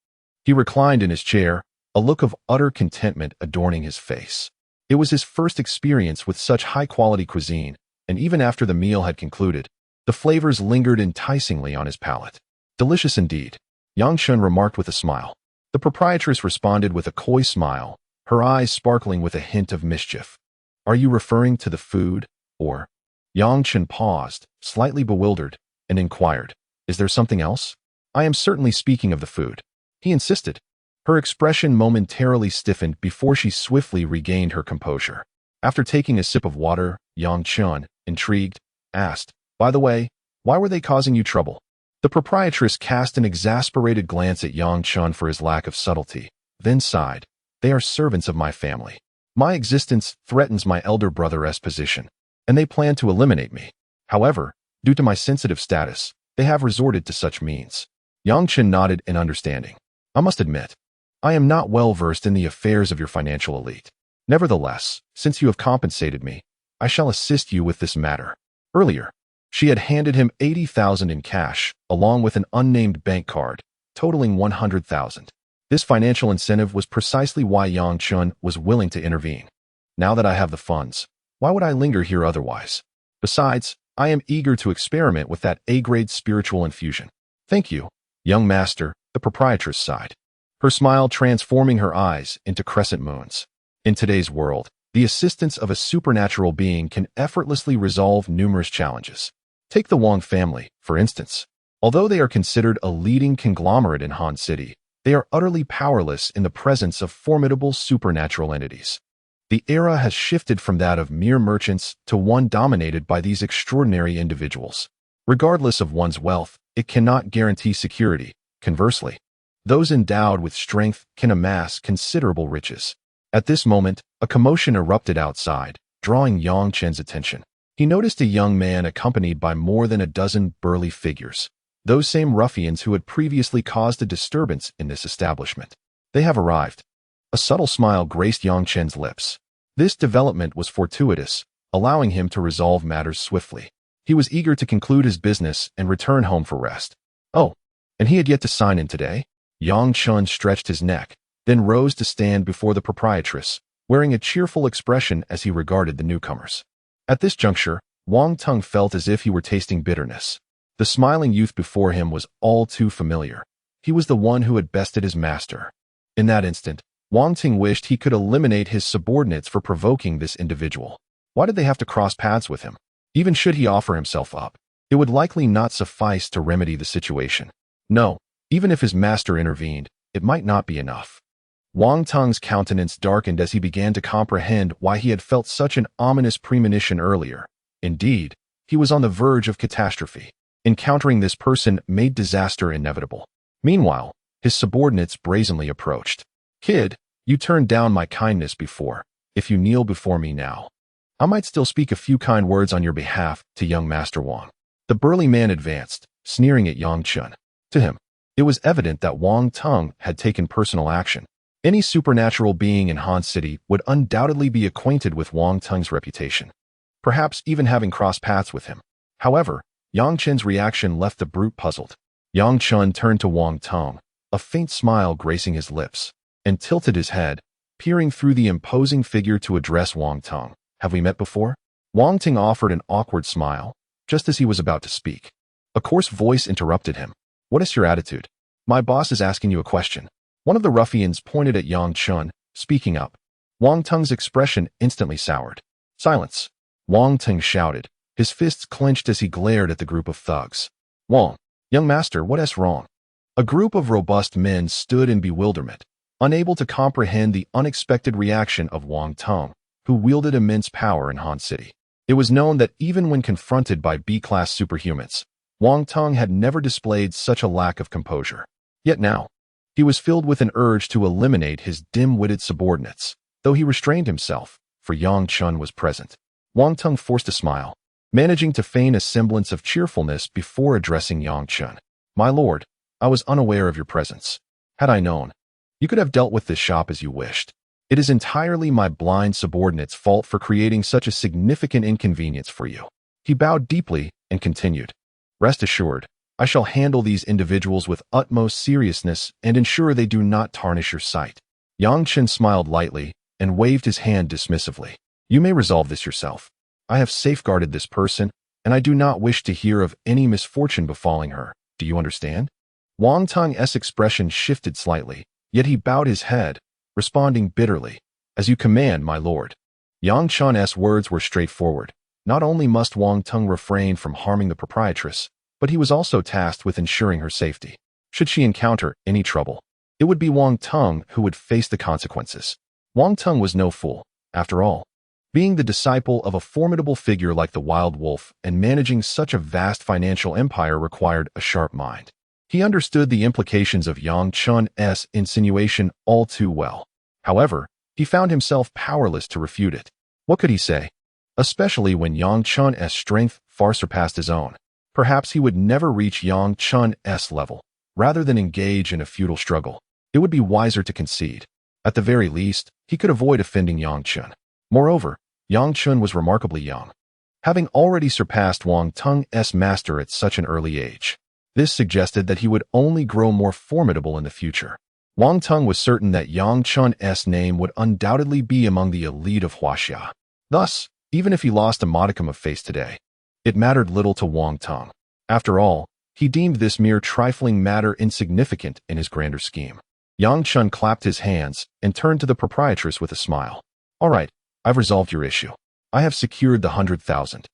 [SPEAKER 1] He reclined in his chair, a look of utter contentment adorning his face. It was his first experience with such high-quality cuisine, and even after the meal had concluded, the flavors lingered enticingly on his palate. Delicious indeed, Yang Chen remarked with a smile. The proprietress responded with a coy smile, her eyes sparkling with a hint of mischief. Are you referring to the food, or? Yang Chen paused, slightly bewildered, and inquired, is there something else? I am certainly speaking of the food, he insisted. Her expression momentarily stiffened before she swiftly regained her composure. After taking a sip of water, Yang Chen, intrigued, asked, by the way, why were they causing you trouble? The proprietress cast an exasperated glance at Yang Chen for his lack of subtlety, then sighed. They are servants of my family. My existence threatens my elder brother's position, and they plan to eliminate me. However, due to my sensitive status, they have resorted to such means. Yang Chen nodded in understanding. I must admit, I am not well versed in the affairs of your financial elite. Nevertheless, since you have compensated me, I shall assist you with this matter. Earlier, she had handed him 80,000 in cash, along with an unnamed bank card, totaling 100,000. This financial incentive was precisely why Yang Chen was willing to intervene. Now that I have the funds, why would I linger here otherwise? Besides, I am eager to experiment with that A-grade spiritual infusion. Thank you, young master, the proprietress sighed, her smile transforming her eyes into crescent moons. In today's world, the assistance of a supernatural being can effortlessly resolve numerous challenges. Take the Wang family, for instance. Although they are considered a leading conglomerate in Han City, they are utterly powerless in the presence of formidable supernatural entities. The era has shifted from that of mere merchants to one dominated by these extraordinary individuals. Regardless of one's wealth, it cannot guarantee security. Conversely, those endowed with strength can amass considerable riches. At this moment, a commotion erupted outside, drawing Yang Chen's attention. He noticed a young man accompanied by more than a dozen burly figures, those same ruffians who had previously caused a disturbance in this establishment. They have arrived. A subtle smile graced Yang Chen's lips. This development was fortuitous, allowing him to resolve matters swiftly. He was eager to conclude his business and return home for rest. Oh, and he had yet to sign in today? Yang Chen stretched his neck, then rose to stand before the proprietress, wearing a cheerful expression as he regarded the newcomers. At this juncture, Wang Tung felt as if he were tasting bitterness. The smiling youth before him was all too familiar. He was the one who had bested his master. In that instant, Wang Ting wished he could eliminate his subordinates for provoking this individual. Why did they have to cross paths with him? Even should he offer himself up, it would likely not suffice to remedy the situation. No, even if his master intervened, it might not be enough. Wang Tung's countenance darkened as he began to comprehend why he had felt such an ominous premonition earlier. Indeed, he was on the verge of catastrophe. Encountering this person made disaster inevitable. Meanwhile, his subordinates brazenly approached. Kid, You turned down my kindness before. If you kneel before me now, I might still speak a few kind words on your behalf to young Master Wang. The burly man advanced, sneering at young Chen. To him, it was evident that Wang Teng had taken personal action. Any supernatural being in Han City would undoubtedly be acquainted with Wang Teng's reputation, perhaps even having crossed paths with him. However, Yang Chen's reaction left the brute puzzled. Yang Chen turned to Wang Teng, a faint smile gracing his lips, and tilted his head, peering through the imposing figure to address Wang Teng. Have we met before? Wang Teng offered an awkward smile, just as he was about to speak. A coarse voice interrupted him. What is your attitude? My boss is asking you a question. One of the ruffians pointed at Yang Chen, speaking up. Wang Teng's expression instantly soured. Silence. Wang Teng shouted, his fists clenched as he glared at the group of thugs. Wang, young master, what is wrong? A group of robust men stood in bewilderment, unable to comprehend the unexpected reaction of Wang Teng, who wielded immense power in Han City. It was known that even when confronted by B-class superhumans, Wang Teng had never displayed such a lack of composure. Yet now, he was filled with an urge to eliminate his dim-witted subordinates, though he restrained himself, for Yang Chen was present. Wang Teng forced a smile, managing to feign a semblance of cheerfulness before addressing Yang Chen. My lord, I was unaware of your presence. Had I known, you could have dealt with this shop as you wished. It is entirely my blind subordinate's fault for creating such a significant inconvenience for you. He bowed deeply and continued. Rest assured, I shall handle these individuals with utmost seriousness and ensure they do not tarnish your sight. Yang Chen smiled lightly and waved his hand dismissively. You may resolve this yourself. I have safeguarded this person, and I do not wish to hear of any misfortune befalling her. Do you understand? Wang Teng's expression shifted slightly, yet he bowed his head, responding bitterly. As you command, my lord. Yang Chen's words were straightforward. Not only must Wang Teng refrain from harming the proprietress, but he was also tasked with ensuring her safety. Should she encounter any trouble, it would be Wang Teng who would face the consequences. Wang Teng was no fool, after all. Being the disciple of a formidable figure like the Wild Wolf and managing such a vast financial empire required a sharp mind. He understood the implications of Yang Chen's insinuation all too well. However, he found himself powerless to refute it. What could he say? Especially when Yang Chen's strength far surpassed his own. Perhaps he would never reach Yang Chen's level. Rather than engage in a futile struggle, it would be wiser to concede. At the very least, he could avoid offending Yang Chen. Moreover, Yang Chen was remarkably young, having already surpassed Wang Teng's master at such an early age. This suggested that he would only grow more formidable in the future. Wang Teng was certain that Yang Chen's name would undoubtedly be among the elite of Huaxia. Thus, even if he lost a modicum of face today, it mattered little to Wang Teng. After all, he deemed this mere trifling matter insignificant in his grander scheme. Yang Chen clapped his hands and turned to the proprietress with a smile. All right, I've resolved your issue. I have secured the 100,000.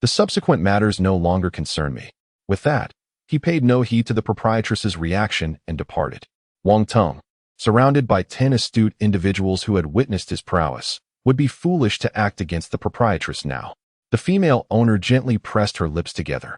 [SPEAKER 1] The subsequent matters no longer concern me. With that, he paid no heed to the proprietress's reaction and departed. Wang Teng, surrounded by 10 astute individuals who had witnessed his prowess, would be foolish to act against the proprietress now. The female owner gently pressed her lips together,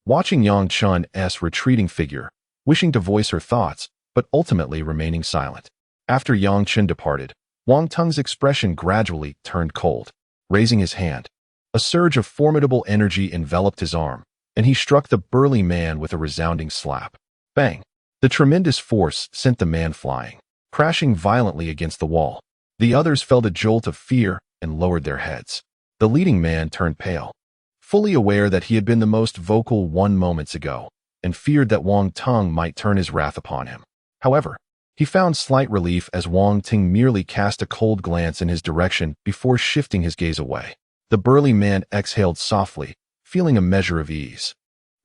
[SPEAKER 1] watching Yang Chen's retreating figure, wishing to voice her thoughts, but ultimately remaining silent. After Yang Chen departed, Wang Teng's expression gradually turned cold. Raising his hand, a surge of formidable energy enveloped his arm, and he struck the burly man with a resounding slap. Bang! The tremendous force sent the man flying, crashing violently against the wall. The others felt a jolt of fear and lowered their heads. The leading man turned pale, fully aware that he had been the most vocal 1 moment ago, and feared that Wang Teng might turn his wrath upon him. However, he found slight relief as Wang Teng merely cast a cold glance in his direction before shifting his gaze away. The burly man exhaled softly, feeling a measure of ease.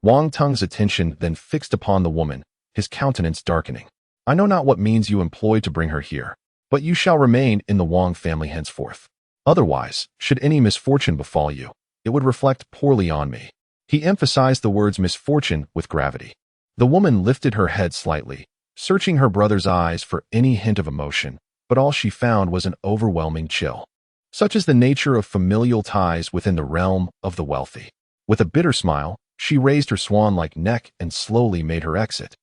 [SPEAKER 1] Wang Teng's attention then fixed upon the woman, his countenance darkening. I know not what means you employed to bring her here, but you shall remain in the Wang family henceforth. Otherwise, should any misfortune befall you, it would reflect poorly on me. He emphasized the words misfortune with gravity. The woman lifted her head slightly, searching her brother's eyes for any hint of emotion, but all she found was an overwhelming chill. Such is the nature of familial ties within the realm of the wealthy. With a bitter smile, she raised her swan-like neck and slowly made her exit.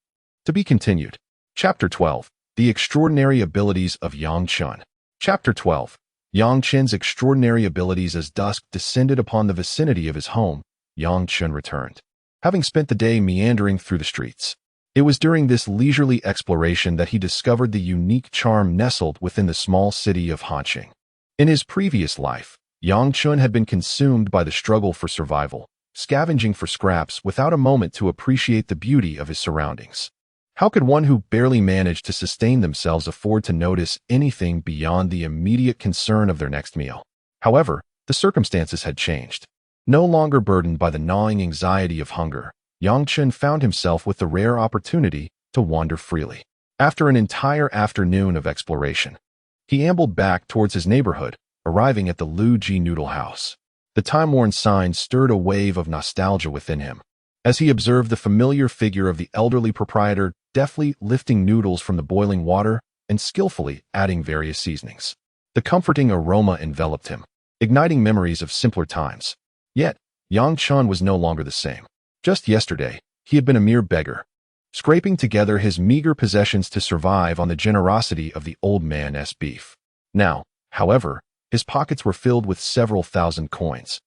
[SPEAKER 1] To be continued. Chapter 12. The Extraordinary Abilities of Yang Chen. Chapter 12. Yang Chen's extraordinary abilities. As dusk descended upon the vicinity of his home, Yang Chen returned, having spent the day meandering through the streets. It was during this leisurely exploration that he discovered the unique charm nestled within the small city of Hanqing. In his previous life, Yang Chen had been consumed by the struggle for survival, scavenging for scraps without a moment to appreciate the beauty of his surroundings. How could one who barely managed to sustain themselves afford to notice anything beyond the immediate concern of their next meal? However, the circumstances had changed. No longer burdened by the gnawing anxiety of hunger, Yang Chen found himself with the rare opportunity to wander freely. After an entire afternoon of exploration, he ambled back towards his neighborhood, arriving at the Lu Ji Noodle House. The time-worn sign stirred a wave of nostalgia within him, as he observed the familiar figure of the elderly proprietor deftly lifting noodles from the boiling water and skillfully adding various seasonings. The comforting aroma enveloped him, igniting memories of simpler times. Yet, Yang Chen was no longer the same. Just yesterday, he had been a mere beggar, scraping together his meager possessions to survive on the generosity of the old man's beef. Now, however, his pockets were filled with several thousand coins.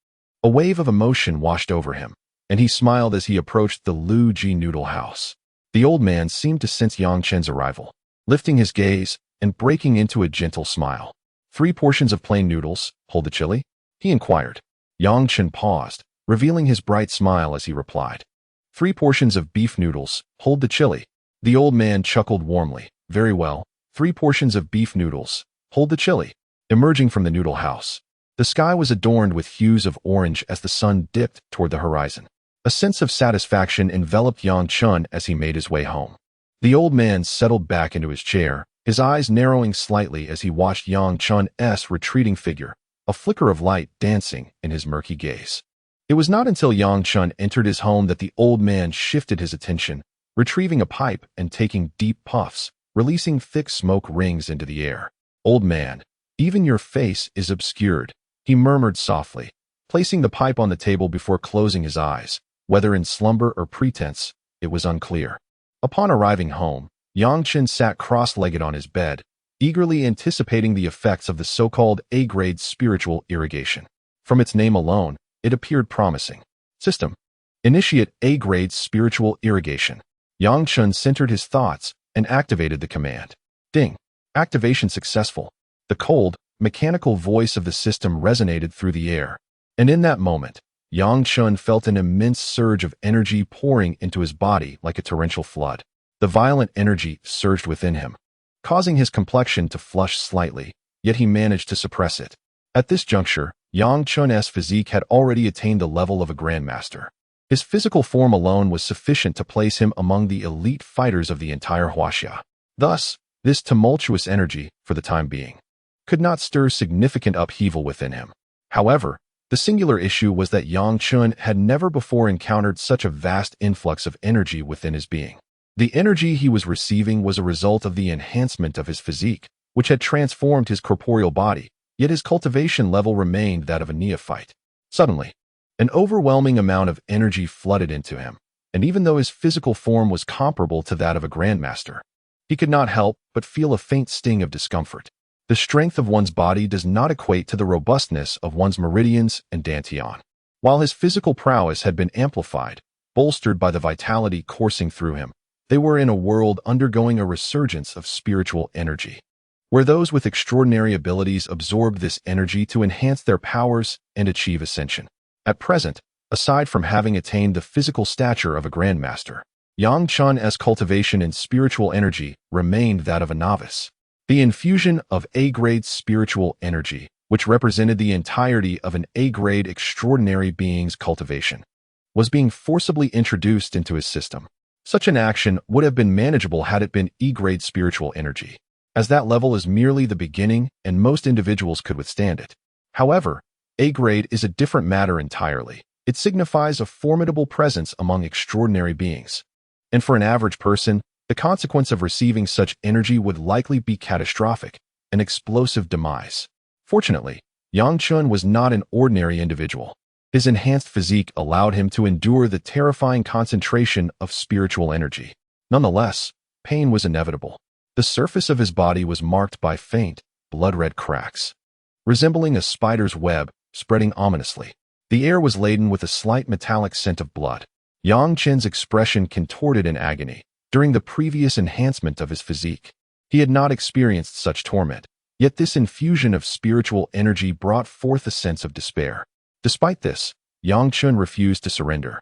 [SPEAKER 1] A wave of emotion washed over him, and he smiled as he approached the Lu Ji Noodle House. The old man seemed to sense Yang Chen's arrival, lifting his gaze and breaking into a gentle smile. 3 portions of plain noodles, hold the chili? He inquired. Yang Chen paused, revealing his bright smile as he replied. 3 portions of beef noodles, hold the chili. The old man chuckled warmly. Very well, 3 portions of beef noodles, hold the chili. Emerging from the noodle house, the sky was adorned with hues of orange as the sun dipped toward the horizon. A sense of satisfaction enveloped Yang Chen as he made his way home. The old man settled back into his chair, his eyes narrowing slightly as he watched Yang Chen's retreating figure, a flicker of light dancing in his murky gaze. It was not until Yang Chen entered his home that the old man shifted his attention, retrieving a pipe and taking deep puffs, releasing thick smoke rings into the air. Old man, even your face is obscured, he murmured softly, placing the pipe on the table before closing his eyes. Whether in slumber or pretense, it was unclear. Upon arriving home, Yang Chen sat cross-legged on his bed, eagerly anticipating the effects of the so-called A-grade spiritual irrigation. From its name alone, it appeared promising. System. Initiate A-grade spiritual irrigation. Yang Chen centered his thoughts and activated the command. Ding. Activation successful. The cold, mechanical voice of the system resonated through the air. And in that moment, Yang Chen felt an immense surge of energy pouring into his body like a torrential flood. The violent energy surged within him, causing his complexion to flush slightly, yet he managed to suppress it. At this juncture, Yang Chen's physique had already attained the level of a Grandmaster. His physical form alone was sufficient to place him among the elite fighters of the entire Huaxia. Thus, this tumultuous energy, for the time being, could not stir significant upheaval within him. However, the singular issue was that Yang Chen had never before encountered such a vast influx of energy within his being. The energy he was receiving was a result of the enhancement of his physique, which had transformed his corporeal body, yet his cultivation level remained that of a neophyte. Suddenly, an overwhelming amount of energy flooded into him, and even though his physical form was comparable to that of a Grandmaster, he could not help but feel a faint sting of discomfort. The strength of one's body does not equate to the robustness of one's meridians and dantian. While his physical prowess had been amplified, bolstered by the vitality coursing through him, they were in a world undergoing a resurgence of spiritual energy, where those with extraordinary abilities absorbed this energy to enhance their powers and achieve ascension. At present, aside from having attained the physical stature of a Grandmaster, Yang Chen's cultivation in spiritual energy remained that of a novice. The infusion of A-grade spiritual energy, which represented the entirety of an A-grade extraordinary being's cultivation, was being forcibly introduced into his system. Such an action would have been manageable had it been E-grade spiritual energy, as that level is merely the beginning and most individuals could withstand it. However, A-grade is a different matter entirely. It signifies a formidable presence among extraordinary beings. And for an average person, the consequence of receiving such energy would likely be catastrophic, an explosive demise. Fortunately, Yang Chen was not an ordinary individual. His enhanced physique allowed him to endure the terrifying concentration of spiritual energy. Nonetheless, pain was inevitable. The surface of his body was marked by faint, blood-red cracks, resembling a spider's web spreading ominously. The air was laden with a slight metallic scent of blood. Yang Chen's expression contorted in agony. During the previous enhancement of his physique, he had not experienced such torment, yet this infusion of spiritual energy brought forth a sense of despair. Despite this, Yang Chen refused to surrender.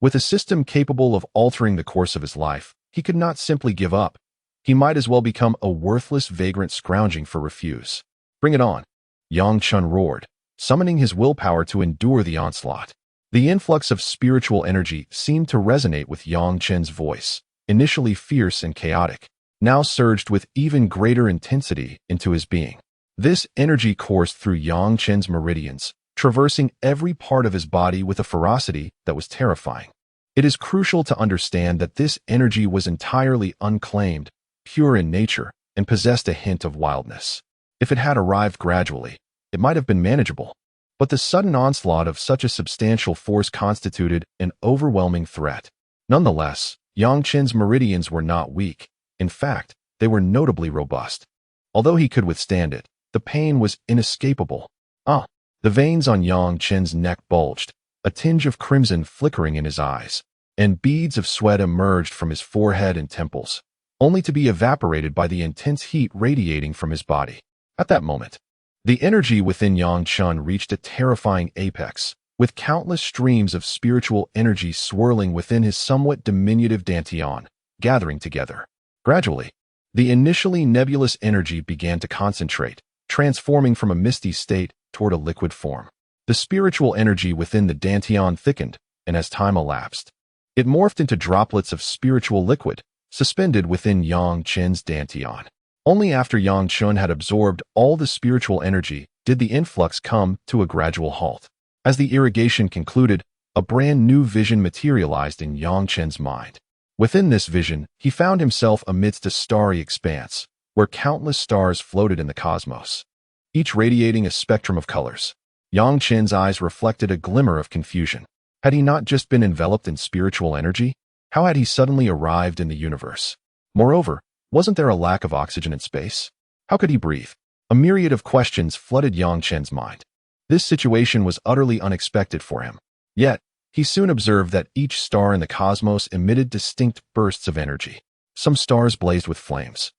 [SPEAKER 1] With a system capable of altering the course of his life, he could not simply give up. He might as well become a worthless vagrant scrounging for refuse. Bring it on, Yang Chen roared, summoning his willpower to endure the onslaught. The influx of spiritual energy seemed to resonate with Yang Chen's voice, initially fierce and chaotic, now surged with even greater intensity into his being. This energy coursed through Yang Chen's meridians, traversing every part of his body with a ferocity that was terrifying. It is crucial to understand that this energy was entirely unclaimed, pure in nature, and possessed a hint of wildness. If it had arrived gradually, it might have been manageable, but the sudden onslaught of such a substantial force constituted an overwhelming threat. Nonetheless, Yang Chen's meridians were not weak. In fact, they were notably robust. Although he could withstand it, the pain was inescapable. The veins on Yang Chen's neck bulged, a tinge of crimson flickering in his eyes, and beads of sweat emerged from his forehead and temples, only to be evaporated by the intense heat radiating from his body. At that moment, the energy within Yang Chen reached a terrifying apex, with countless streams of spiritual energy swirling within his somewhat diminutive dantian, gathering together. Gradually, the initially nebulous energy began to concentrate, transforming from a misty state toward a liquid form. The spiritual energy within the dantian thickened, and as time elapsed, it morphed into droplets of spiritual liquid, suspended within Yang Chen's dantian. Only after Yang Chen had absorbed all the spiritual energy did the influx come to a gradual halt. As the irrigation concluded, a brand new vision materialized in Yang Chen's mind. Within this vision, he found himself amidst a starry expanse, where countless stars floated in the cosmos, each radiating a spectrum of colors. Yang Chen's eyes reflected a glimmer of confusion. Had he not just been enveloped in spiritual energy? How had he suddenly arrived in the universe? Moreover, wasn't there a lack of oxygen in space? How could he breathe? A myriad of questions flooded Yang Chen's mind. This situation was utterly unexpected for him. Yet, he soon observed that each star in the cosmos emitted distinct bursts of energy. Some stars blazed with flames.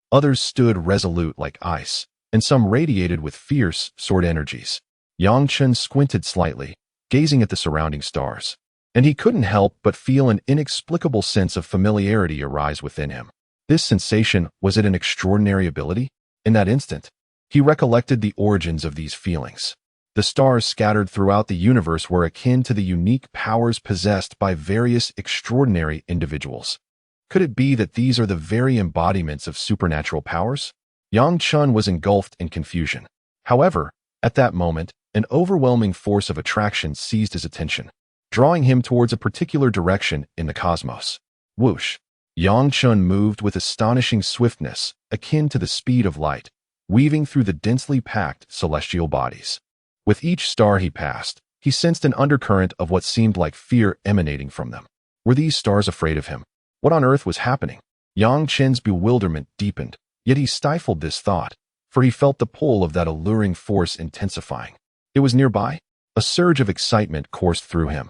[SPEAKER 1] Others stood resolute like ice, and some radiated with fierce, sword energies. Yang Chen squinted slightly, gazing at the surrounding stars, and he couldn't help but feel an inexplicable sense of familiarity arise within him. This sensation, was it an extraordinary ability? In that instant, he recollected the origins of these feelings. The stars scattered throughout the universe were akin to the unique powers possessed by various extraordinary individuals. Could it be that these are the very embodiments of supernatural powers? Yang Chen was engulfed in confusion. However, at that moment, an overwhelming force of attraction seized his attention, drawing him towards a particular direction in the cosmos. Whoosh! Yang Chen moved with astonishing swiftness, akin to the speed of light, weaving through the densely packed celestial bodies. With each star he passed, he sensed an undercurrent of what seemed like fear emanating from them. Were these stars afraid of him? What on earth was happening? Yang Chen's bewilderment deepened, yet he stifled this thought, for he felt the pull of that alluring force intensifying. It was nearby. A surge of excitement coursed through him.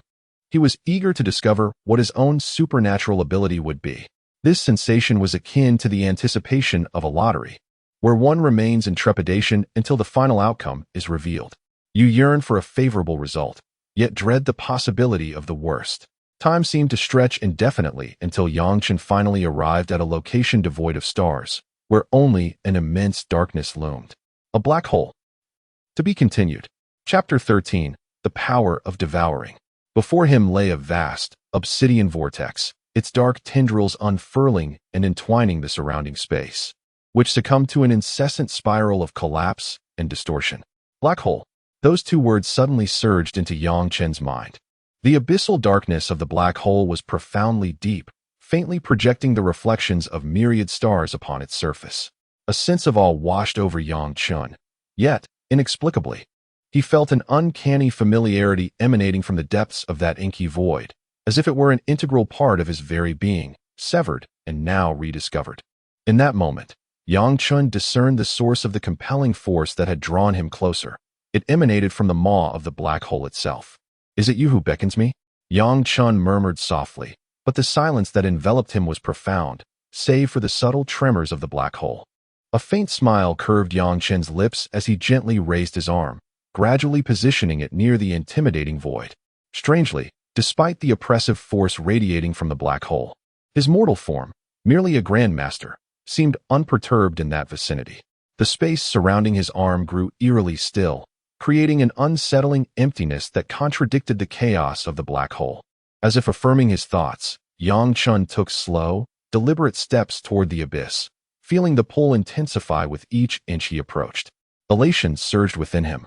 [SPEAKER 1] He was eager to discover what his own supernatural ability would be. This sensation was akin to the anticipation of a lottery, where one remains in trepidation until the final outcome is revealed. You yearn for a favorable result, yet dread the possibility of the worst. Time seemed to stretch indefinitely until Yang Chen finally arrived at a location devoid of stars, where only an immense darkness loomed. A black hole. To be continued. Chapter 13, The Power of Devouring. Before him lay a vast, obsidian vortex, its dark tendrils unfurling and entwining the surrounding space, which succumbed to an incessant spiral of collapse and distortion. Black hole. Those two words suddenly surged into Yang Chen's mind. The abyssal darkness of the black hole was profoundly deep, faintly projecting the reflections of myriad stars upon its surface. A sense of awe washed over Yang Chen. Yet, inexplicably, he felt an uncanny familiarity emanating from the depths of that inky void, as if it were an integral part of his very being, severed and now rediscovered. In that moment, Yang Chun discerned the source of the compelling force that had drawn him closer. It emanated from the maw of the black hole itself. "Is it you who beckons me?" Yang Chun murmured softly, but the silence that enveloped him was profound, save for the subtle tremors of the black hole. A faint smile curved Yang Chun's lips as he gently raised his arm, gradually positioning it near the intimidating void. Strangely, despite the oppressive force radiating from the black hole, his mortal form, merely a Grandmaster, seemed unperturbed in that vicinity. The space surrounding his arm grew eerily still, creating an unsettling emptiness that contradicted the chaos of the black hole. As if affirming his thoughts, Yang Chun took slow, deliberate steps toward the abyss, feeling the pull intensify with each inch he approached. Elation surged within him,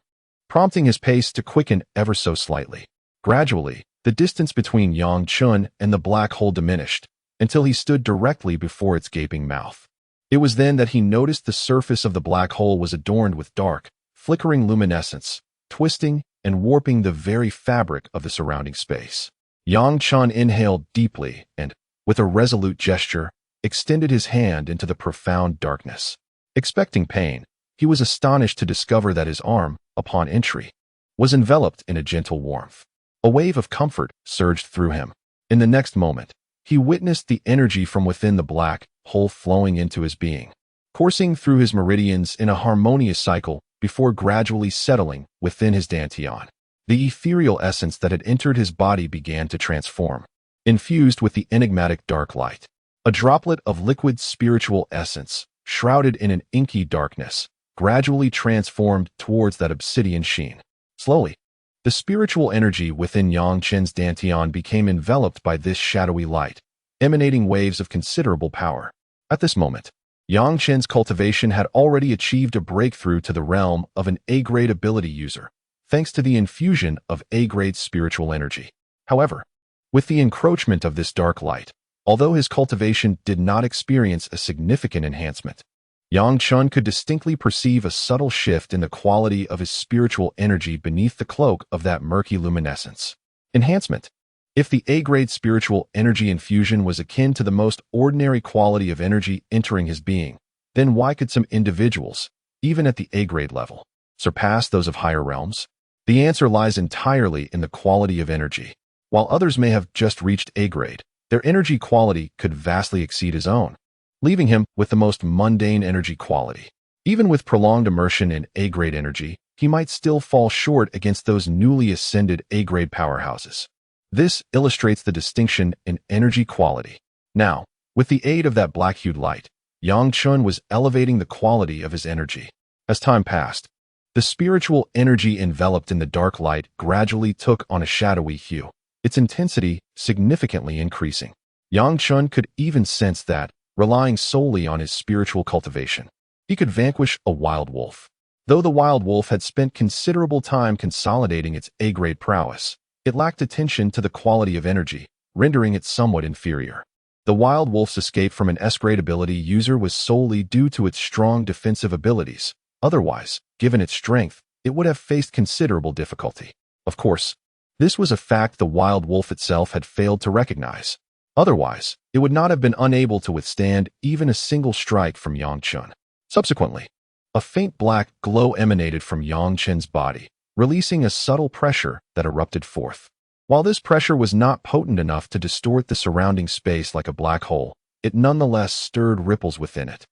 [SPEAKER 1] prompting his pace to quicken ever so slightly. Gradually, the distance between Yang Chun and the black hole diminished, until he stood directly before its gaping mouth. It was then that he noticed the surface of the black hole was adorned with dark, flickering luminescence, twisting and warping the very fabric of the surrounding space. Yang Chun inhaled deeply and, with a resolute gesture, extended his hand into the profound darkness. Expecting pain, he was astonished to discover that his arm, upon entry, was enveloped in a gentle warmth. A wave of comfort surged through him. In the next moment, he witnessed the energy from within the black hole flowing into his being, coursing through his meridians in a harmonious cycle before gradually settling within his dantian. The ethereal essence that had entered his body began to transform, infused with the enigmatic dark light. A droplet of liquid spiritual essence, shrouded in an inky darkness, gradually transformed towards that obsidian sheen. Slowly, the spiritual energy within Yang Chen's dantian became enveloped by this shadowy light, emanating waves of considerable power. At this moment, Yang Chen's cultivation had already achieved a breakthrough to the realm of an A-grade ability user, thanks to the infusion of A-grade spiritual energy. However, with the encroachment of this dark light, although his cultivation did not experience a significant enhancement, Yang Chun could distinctly perceive a subtle shift in the quality of his spiritual energy beneath the cloak of that murky luminescence. Enhancement. If the A-grade spiritual energy infusion was akin to the most ordinary quality of energy entering his being, then why could some individuals, even at the A-grade level, surpass those of higher realms? The answer lies entirely in the quality of energy. While others may have just reached A-grade, their energy quality could vastly exceed his own, leaving him with the most mundane energy quality. Even with prolonged immersion in A-grade energy, he might still fall short against those newly ascended A-grade powerhouses. This illustrates the distinction in energy quality. Now, with the aid of that black-hued light, Yang Chun was elevating the quality of his energy. As time passed, the spiritual energy enveloped in the dark light gradually took on a shadowy hue, its intensity significantly increasing. Yang Chun could even sense that, relying solely on his spiritual cultivation, he could vanquish a wild wolf. Though the wild wolf had spent considerable time consolidating its A-grade prowess, it lacked attention to the quality of energy, rendering it somewhat inferior. The wild wolf's escape from an S-grade ability user was solely due to its strong defensive abilities. Otherwise, given its strength, it would have faced considerable difficulty. Of course, this was a fact the wild wolf itself had failed to recognize. Otherwise, it would not have been unable to withstand even a single strike from Yang Chun. Subsequently, a faint black glow emanated from Yang Chen's body, releasing a subtle pressure that erupted forth. While this pressure was not potent enough to distort the surrounding space like a black hole, it nonetheless stirred ripples within it.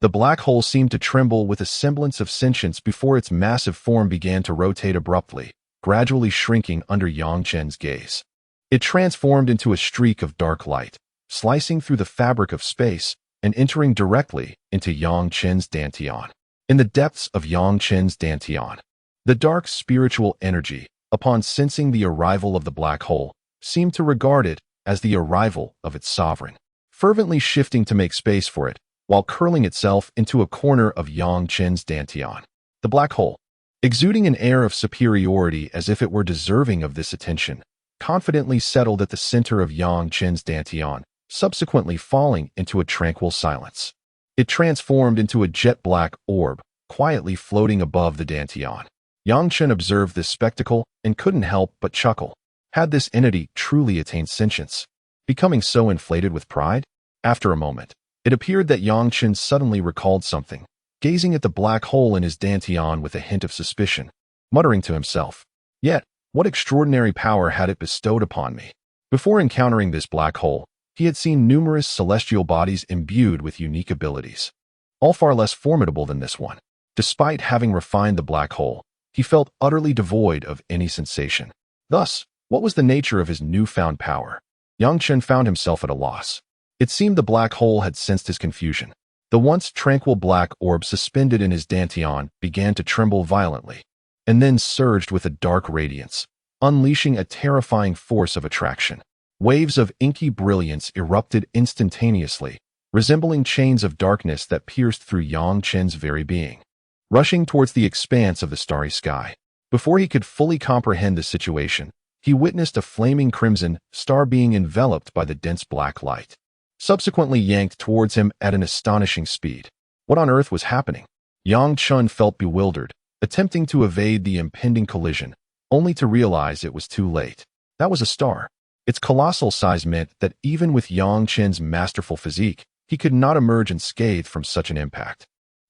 [SPEAKER 1] The black hole seemed to tremble with a semblance of sentience before its massive form began to rotate abruptly, gradually shrinking under Yang Chen's gaze. It transformed into a streak of dark light, slicing through the fabric of space and entering directly into Yang Chen's dantian. In the depths of Yang Chen's dantian, the dark spiritual energy, upon sensing the arrival of the black hole, seemed to regard it as the arrival of its sovereign, fervently shifting to make space for it, while curling itself into a corner of Yang Chen's dantian. The black hole, exuding an air of superiority as if it were deserving of this attention, confidently settled at the center of Yang Chen's dantian, subsequently falling into a tranquil silence. It transformed into a jet-black orb, quietly floating above the dantian. Yang Chen observed this spectacle and couldn't help but chuckle. Had this entity truly attained sentience, becoming so inflated with pride? After a moment, It appeared that Yang Chen suddenly recalled something, gazing at the black hole in his dantian with a hint of suspicion, muttering to himself, "Yet, what extraordinary power had it bestowed upon me?" Before encountering this black hole, he had seen numerous celestial bodies imbued with unique abilities, all far less formidable than this one. Despite having refined the black hole, he felt utterly devoid of any sensation. Thus, what was the nature of his newfound power? Yang Chen found himself at a loss. It seemed the black hole had sensed his confusion. The once tranquil black orb suspended in his dantian began to tremble violently, and then surged with a dark radiance, unleashing a terrifying force of attraction. Waves of inky brilliance erupted instantaneously, resembling chains of darkness that pierced through Yang Chen's very being, rushing towards the expanse of the starry sky. Before he could fully comprehend the situation, he witnessed a flaming crimson star being enveloped by the dense black light, subsequently yanked towards him at an astonishing speed. What on earth was happening? Yang Chen felt bewildered, attempting to evade the impending collision, only to realize it was too late. That was a star. Its colossal size meant that even with Yang Chen's masterful physique, he could not emerge unscathed from such an impact.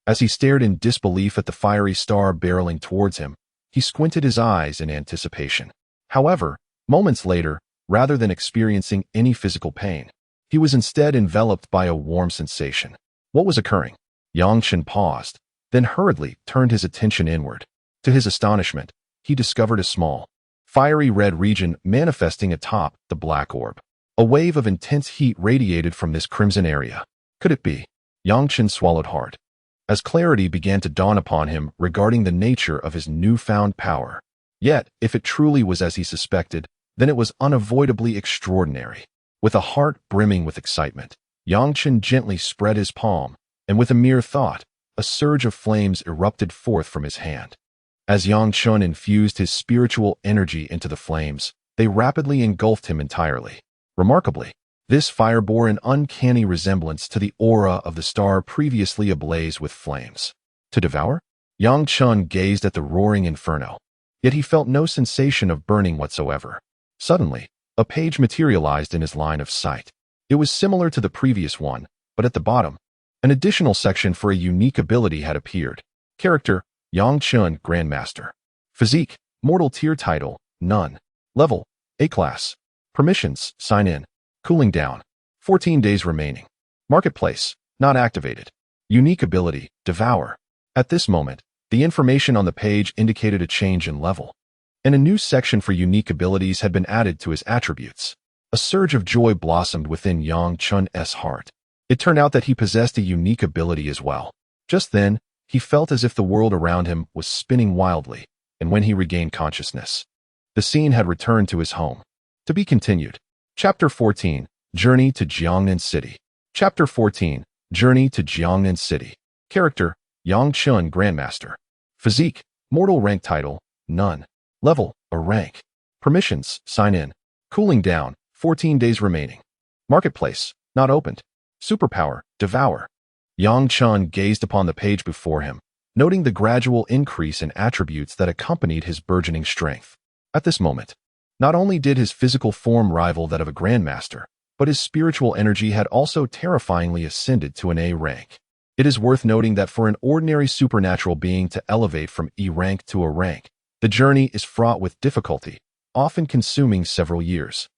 [SPEAKER 1] As he stared in disbelief at the fiery star barreling towards him, he squinted his eyes in anticipation. However, moments later, rather than experiencing any physical pain, he was instead enveloped by a warm sensation. What was occurring? Yang Chen paused, then hurriedly turned his attention inward. To his astonishment, he discovered a small, fiery red region manifesting atop the black orb. A wave of intense heat radiated from this crimson area. Could it be? Yang Chen swallowed hard, as clarity began to dawn upon him regarding the nature of his newfound power. Yet, if it truly was as he suspected, then it was unavoidably extraordinary. With a heart brimming with excitement, Yang Chen gently spread his palm, and with a mere thought, a surge of flames erupted forth from his hand. As Yang Chen infused his spiritual energy into the flames, they rapidly engulfed him entirely. Remarkably, this fire bore an uncanny resemblance to the aura of the star previously ablaze with flames. To devour? Yang Chen gazed at the roaring inferno, yet he felt no sensation of burning whatsoever. Suddenly, a page materialized in his line of sight. It was similar to the previous one, but at the bottom, an additional section for a unique ability had appeared. Character: Yang Chen, Grandmaster. Physique: Mortal Tier Title: None. Level: A Class. Permissions: Sign in. Cooling down: 14 days remaining. Marketplace: Not activated. Unique ability: Devour. At this moment, the information on the page indicated a change in level, and a new section for unique abilities had been added to his attributes. A surge of joy blossomed within Yang Chen's heart. It turned out that he possessed a unique ability as well. Just then, he felt as if the world around him was spinning wildly, and when he regained consciousness, the scene had returned to his home. To be continued. Chapter 14, Journey to Jiangnan City. Chapter 14, Journey to Jiangnan City. Character: Yang Chen, Grandmaster. Physique: Mortal Rank Title: None. Level: A rank. Permissions: Sign in. Cooling down: 14 days remaining. Marketplace: Not opened. Superpower: Devour. Yang Chen gazed upon the page before him, noting the gradual increase in attributes that accompanied his burgeoning strength. At this moment, not only did his physical form rival that of a Grandmaster, but his spiritual energy had also terrifyingly ascended to an A rank. It is worth noting that for an ordinary supernatural being to elevate from E rank to A rank, the journey is fraught with difficulty, often consuming several years,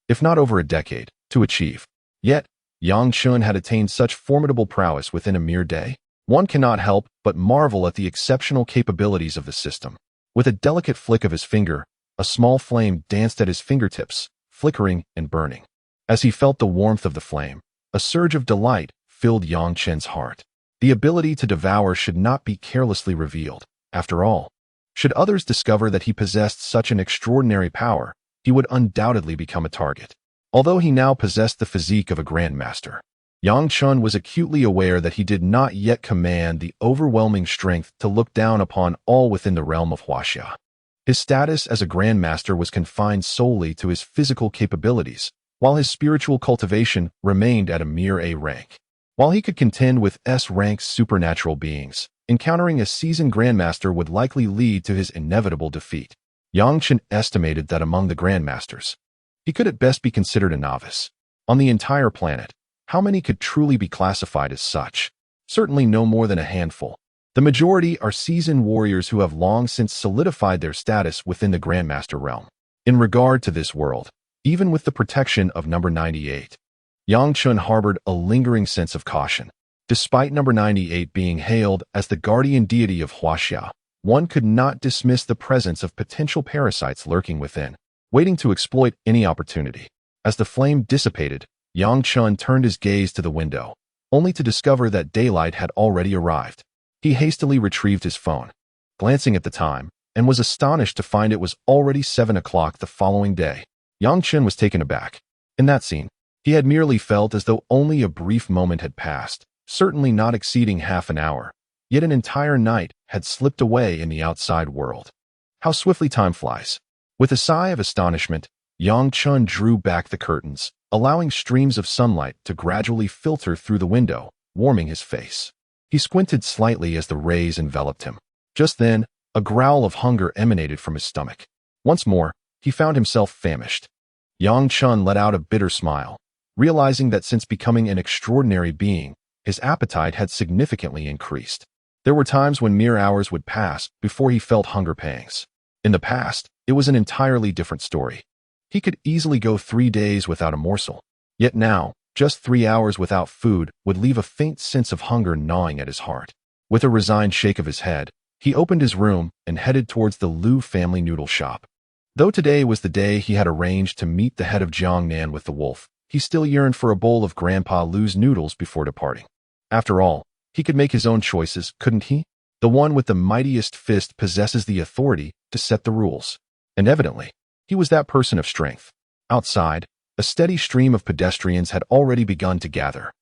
[SPEAKER 1] if not over a decade, to achieve. Yet, Yang Chen had attained such formidable prowess within a mere day. One cannot help but marvel at the exceptional capabilities of the system. With a delicate flick of his finger, a small flame danced at his fingertips, flickering and burning. As he felt the warmth of the flame, a surge of delight filled Yang Chen's heart. The ability to devour should not be carelessly revealed. After all, should others discover that he possessed such an extraordinary power, he would undoubtedly become a target. Although he now possessed the physique of a Grandmaster, Yang Chen was acutely aware that he did not yet command the overwhelming strength to look down upon all within the realm of Huaxia. His status as a Grandmaster was confined solely to his physical capabilities, while his spiritual cultivation remained at a mere A rank. While he could contend with S-rank supernatural beings, encountering a seasoned Grandmaster would likely lead to his inevitable defeat. Yang Chen estimated that among the Grandmasters, he could at best be considered a novice. On the entire planet, How many could truly be classified as such? Certainly no more than a handful. The majority are seasoned warriors who have long since solidified their status within the Grandmaster realm. In regard to this world, even with the protection of number 98, Yang Chen harbored a lingering sense of caution. Despite number 98 being hailed as the guardian deity of Huaxia, one could not dismiss the presence of potential parasites lurking within, waiting to exploit any opportunity. As the flame dissipated, Yang Chen turned his gaze to the window, only to discover that daylight had already arrived. He hastily retrieved his phone, glancing at the time, and was astonished to find it was already 7 o'clock the following day. Yang Chen was taken aback. In that scene, he had merely felt as though only a brief moment had passed, certainly not exceeding half an hour, yet an entire night had slipped away in the outside world. How swiftly time flies. With a sigh of astonishment, Yang Chen drew back the curtains, allowing streams of sunlight to gradually filter through the window, warming his face. He squinted slightly as the rays enveloped him. Just then, a growl of hunger emanated from his stomach. Once more, he found himself famished. Yang Chen let out a bitter smile, realizing that since becoming an extraordinary being, his appetite had significantly increased. There were times when mere hours would pass before he felt hunger pangs. In the past, it was an entirely different story. He could easily go 3 days without a morsel. Yet now, just 3 hours without food would leave a faint sense of hunger gnawing at his heart. With a resigned shake of his head, he opened his room and headed towards the Lu family noodle shop. Though today was the day he had arranged to meet the head of Jiangnan with the wolf, he still yearned for a bowl of Grandpa Lu's noodles before departing. After all, he could make his own choices, couldn't he? The one with the mightiest fist possesses the authority to set the rules. And evidently, he was that person of strength. Outside, a steady stream of pedestrians had already begun to gather.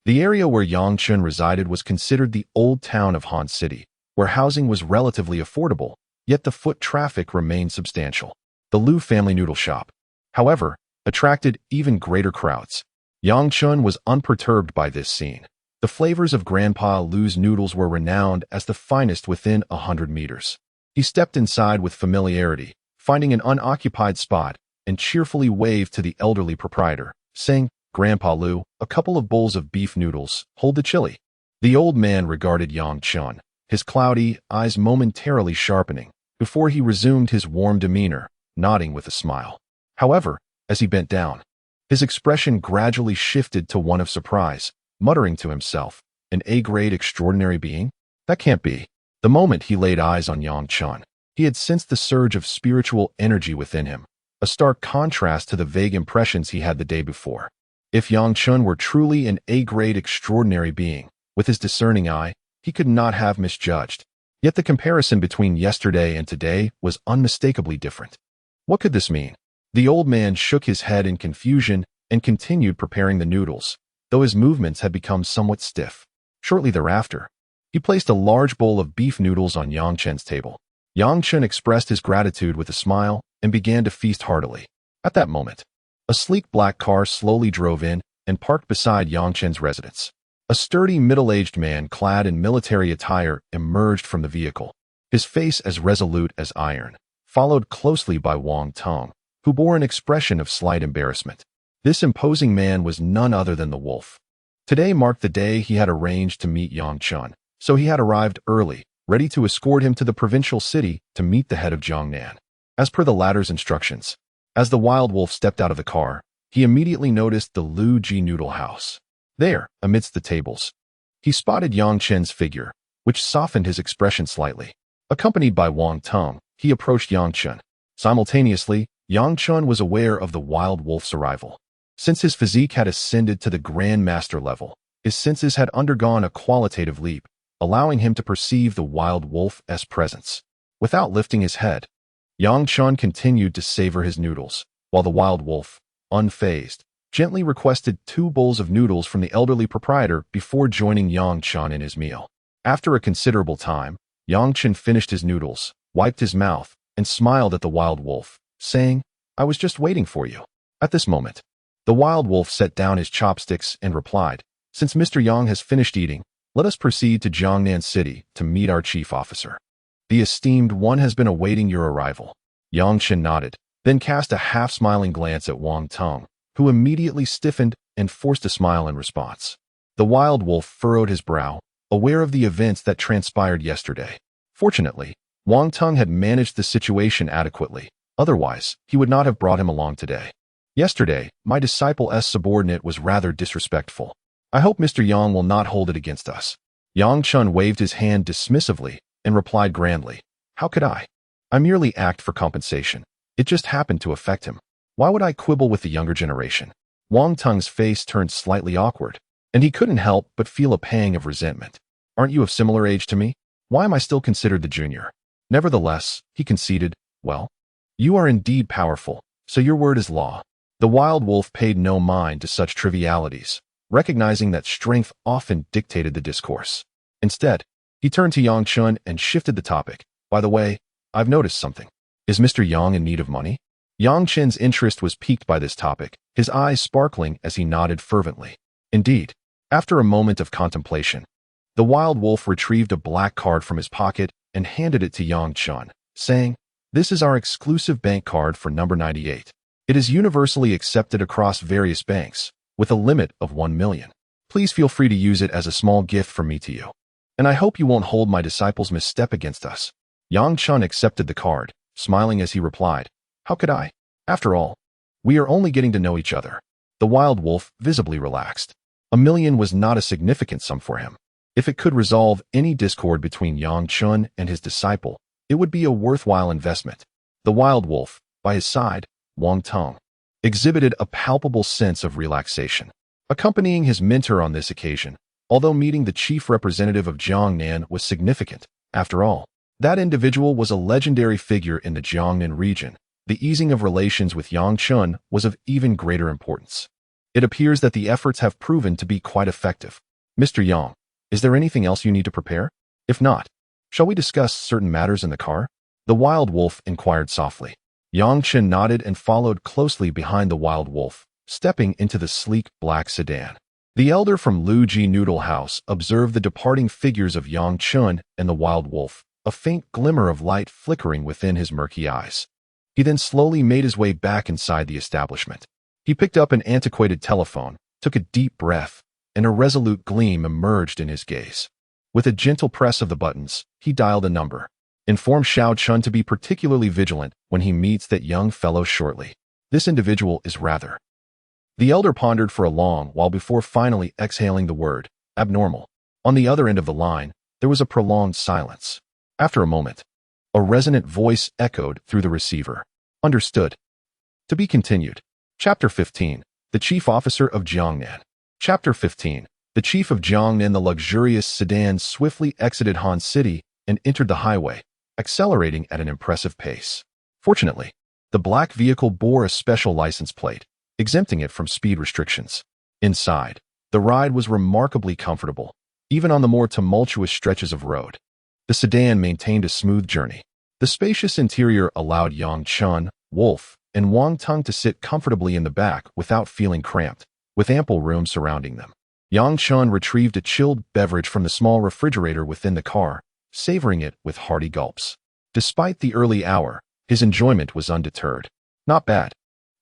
[SPEAKER 1] The area where Yang Chen resided was considered the old town of Han City, where housing was relatively affordable, yet the foot traffic remained substantial. The Lu family noodle shop, however, attracted even greater crowds. Yang Chen was unperturbed by this scene. The flavors of Grandpa Lu's noodles were renowned as the finest within 100 meters. He stepped inside with familiarity, finding an unoccupied spot, and cheerfully waved to the elderly proprietor, saying, "Grandpa Lu, a couple of bowls of beef noodles, hold the chili." The old man regarded Yang Chen, his cloudy eyes momentarily sharpening, before he resumed his warm demeanor, nodding with a smile. However, as he bent down, his expression gradually shifted to one of surprise, muttering to himself, "An A-grade extraordinary being? That can't be." The moment he laid eyes on Yang Chen, he had sensed the surge of spiritual energy within him, a stark contrast to the vague impressions he had the day before. If Yang Chen were truly an A-grade extraordinary being, with his discerning eye, he could not have misjudged. Yet the comparison between yesterday and today was unmistakably different. What could this mean? The old man shook his head in confusion and continued preparing the noodles, though his movements had become somewhat stiff. Shortly thereafter, he placed a large bowl of beef noodles on Yang Chen's table. Yang Chen expressed his gratitude with a smile and began to feast heartily. At that moment, a sleek black car slowly drove in and parked beside Yang Chen's residence. A sturdy middle-aged man clad in military attire emerged from the vehicle, his face as resolute as iron, followed closely by Wang Tong, who bore an expression of slight embarrassment. This imposing man was none other than the wolf. Today marked the day he had arranged to meet Yang Chen, so he had arrived early, ready to escort him to the provincial city to meet the head of Jiangnan. As per the latter's instructions, as the wild wolf stepped out of the car, he immediately noticed the Lu Ji noodle house. There, amidst the tables, he spotted Yang Chen's figure, which softened his expression slightly. Accompanied by Wang Tong, he approached Yang Chen. Simultaneously, Yang Chen was aware of the wild wolf's arrival. Since his physique had ascended to the Grandmaster level, his senses had undergone a qualitative leap, allowing him to perceive the wild wolf's presence. Without lifting his head, Yang Chen continued to savor his noodles, while the wild wolf, unfazed, gently requested 2 bowls of noodles from the elderly proprietor before joining Yang Chen in his meal. After a considerable time, Yang Chen finished his noodles, wiped his mouth, and smiled at the wild wolf, saying, "I was just waiting for you." At this moment, the wild wolf set down his chopsticks and replied, "Since Mr. Yang has finished eating, let us proceed to Jiangnan City to meet our chief officer. The esteemed one has been awaiting your arrival." Yang Chen nodded, then cast a half-smiling glance at Wang Tong, who immediately stiffened and forced a smile in response. The wild wolf furrowed his brow, aware of the events that transpired yesterday. Fortunately, Wang Tung had managed the situation adequately. Otherwise, he would not have brought him along today. Yesterday, my disciple's subordinate was rather disrespectful. I hope Mr. Yang will not hold it against us. Yang Chun waved his hand dismissively and replied grandly, "How could I? I merely act for compensation. It just happened to affect him. Why would I quibble with the younger generation?" Wang Tung's face turned slightly awkward, and he couldn't help but feel a pang of resentment. "Aren't you of similar age to me? Why am I still considered the junior?" Nevertheless, he conceded, "Well, you are indeed powerful, so your word is law." The wild wolf paid no mind to such trivialities, recognizing that strength often dictated the discourse. Instead, he turned to Yang Chun and shifted the topic. "By the way, I've noticed something. Is Mr. Yang in need of money?" Yang Chen's interest was piqued by this topic, his eyes sparkling as he nodded fervently. Indeed, after a moment of contemplation, the wild wolf retrieved a black card from his pocket and handed it to Yang Chun, saying, "This is our exclusive bank card for number 98. It is universally accepted across various banks, with a limit of 1 million. Please feel free to use it as a small gift from me to you. And I hope you won't hold my disciple's misstep against us." Yang Chun accepted the card, smiling as he replied, "How could I? After all, we are only getting to know each other." The wild wolf visibly relaxed. 1 million was not a significant sum for him. If it could resolve any discord between Yang Chun and his disciple, it would be a worthwhile investment. The wild wolf, by his side, Wang Tung, exhibited a palpable sense of relaxation. Accompanying his mentor on this occasion, although meeting the chief representative of Jiangnan was significant, after all, that individual was a legendary figure in the Jiangnan region. The easing of relations with Yang Chun was of even greater importance. It appears that the efforts have proven to be quite effective. "Mr. Yang, is there anything else you need to prepare? If not, shall we discuss certain matters in the car?" The wild wolf inquired softly. Yang Chen nodded and followed closely behind the wild wolf, stepping into the sleek black sedan. The elder from Lu Ji Noodle House observed the departing figures of Yang Chun and the wild wolf, a faint glimmer of light flickering within his murky eyes. He then slowly made his way back inside the establishment. He picked up an antiquated telephone, took a deep breath, and a resolute gleam emerged in his gaze. With a gentle press of the buttons, he dialed a number. "Inform Xiao Chun to be particularly vigilant when he meets that young fellow shortly. This individual is rather..." The elder pondered for a long while before finally exhaling the word, "abnormal." On the other end of the line, there was a prolonged silence. After a moment, a resonant voice echoed through the receiver. "Understood. To be continued." Chapter 15. The Chief Officer of Jiangnan. Chapter 15. The Chief of Jiangnan. The luxurious sedan swiftly exited Han City and entered the highway, accelerating at an impressive pace. Fortunately, the black vehicle bore a special license plate, exempting it from speed restrictions. Inside, the ride was remarkably comfortable, even on the more tumultuous stretches of road. The sedan maintained a smooth journey. The spacious interior allowed Yang Chun, Wolf, and Wang Tung to sit comfortably in the back without feeling cramped, with ample room surrounding them. Yang Chun retrieved a chilled beverage from the small refrigerator within the car, savoring it with hearty gulps. Despite the early hour, his enjoyment was undeterred. "Not bad,"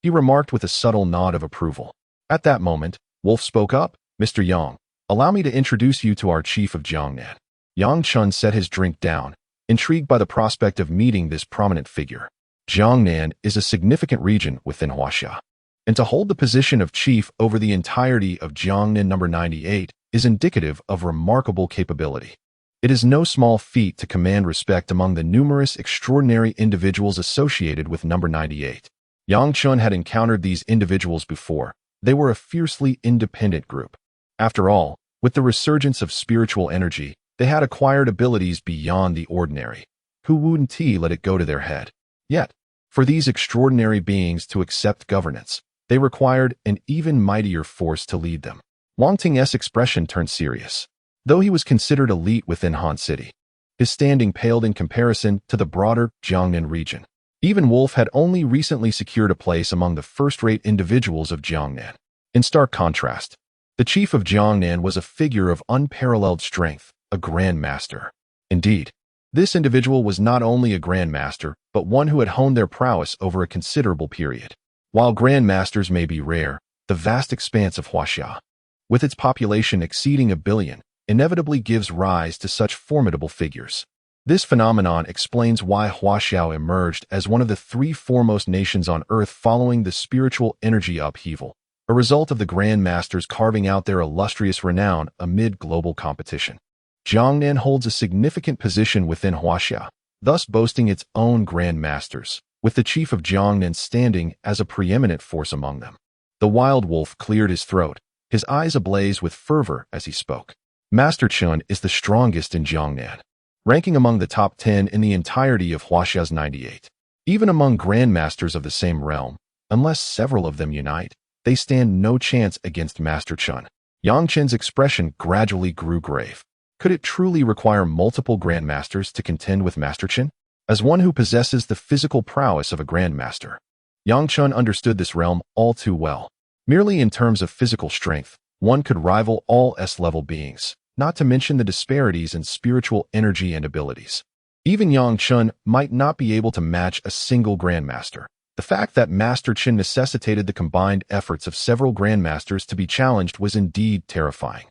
[SPEAKER 1] he remarked with a subtle nod of approval. At that moment, Wolf spoke up, "Mr. Yang, allow me to introduce you to our chief of Jiangnan." Yang Chun set his drink down, intrigued by the prospect of meeting this prominent figure. Jiangnan is a significant region within Huaxia, and to hold the position of chief over the entirety of Jiangnan number 98 is indicative of remarkable capability. It is no small feat to command respect among the numerous extraordinary individuals associated with number 98. Yang Chun had encountered these individuals before. They were a fiercely independent group. After all, with the resurgence of spiritual energy, they had acquired abilities beyond the ordinary. Who wouldn't let it go to their head? Yet, for these extraordinary beings to accept governance, they required an even mightier force to lead them. Wang Ting's expression turned serious. Though he was considered elite within Han City, his standing paled in comparison to the broader Jiangnan region. Even Wolf had only recently secured a place among the first-rate individuals of Jiangnan. In stark contrast, the chief of Jiangnan was a figure of unparalleled strength, a Grandmaster. Indeed, this individual was not only a Grandmaster, but one who had honed their prowess over a considerable period. While Grandmasters may be rare, The vast expanse of Huaxia, with its population exceeding 1 billion, inevitably gives rise to such formidable figures. This phenomenon explains why Huaxiao emerged as one of the 3 foremost nations on Earth following the spiritual energy upheaval, a result of the Grandmasters carving out their illustrious renown amid global competition. Jiangnan holds a significant position within Huaxia, thus boasting its own Grandmasters, with the chief of Jiangnan standing as a preeminent force among them. The wild wolf cleared his throat, his eyes ablaze with fervor as he spoke. Master Chen is the strongest in Jiangnan, ranking among the top 10 in the entirety of Huaxia's 98. Even among grandmasters of the same realm, unless several of them unite, they stand no chance against Master Chen. Yang Chen's expression gradually grew grave. Could it truly require multiple grandmasters to contend with Master Chen? As one who possesses the physical prowess of a grandmaster, Yang Chen understood this realm all too well. Merely in terms of physical strength, one could rival all S-level beings, not to mention the disparities in spiritual energy and abilities. Even Yang Chen might not be able to match a single grandmaster. The fact that Master Chen necessitated the combined efforts of several grandmasters to be challenged was indeed terrifying.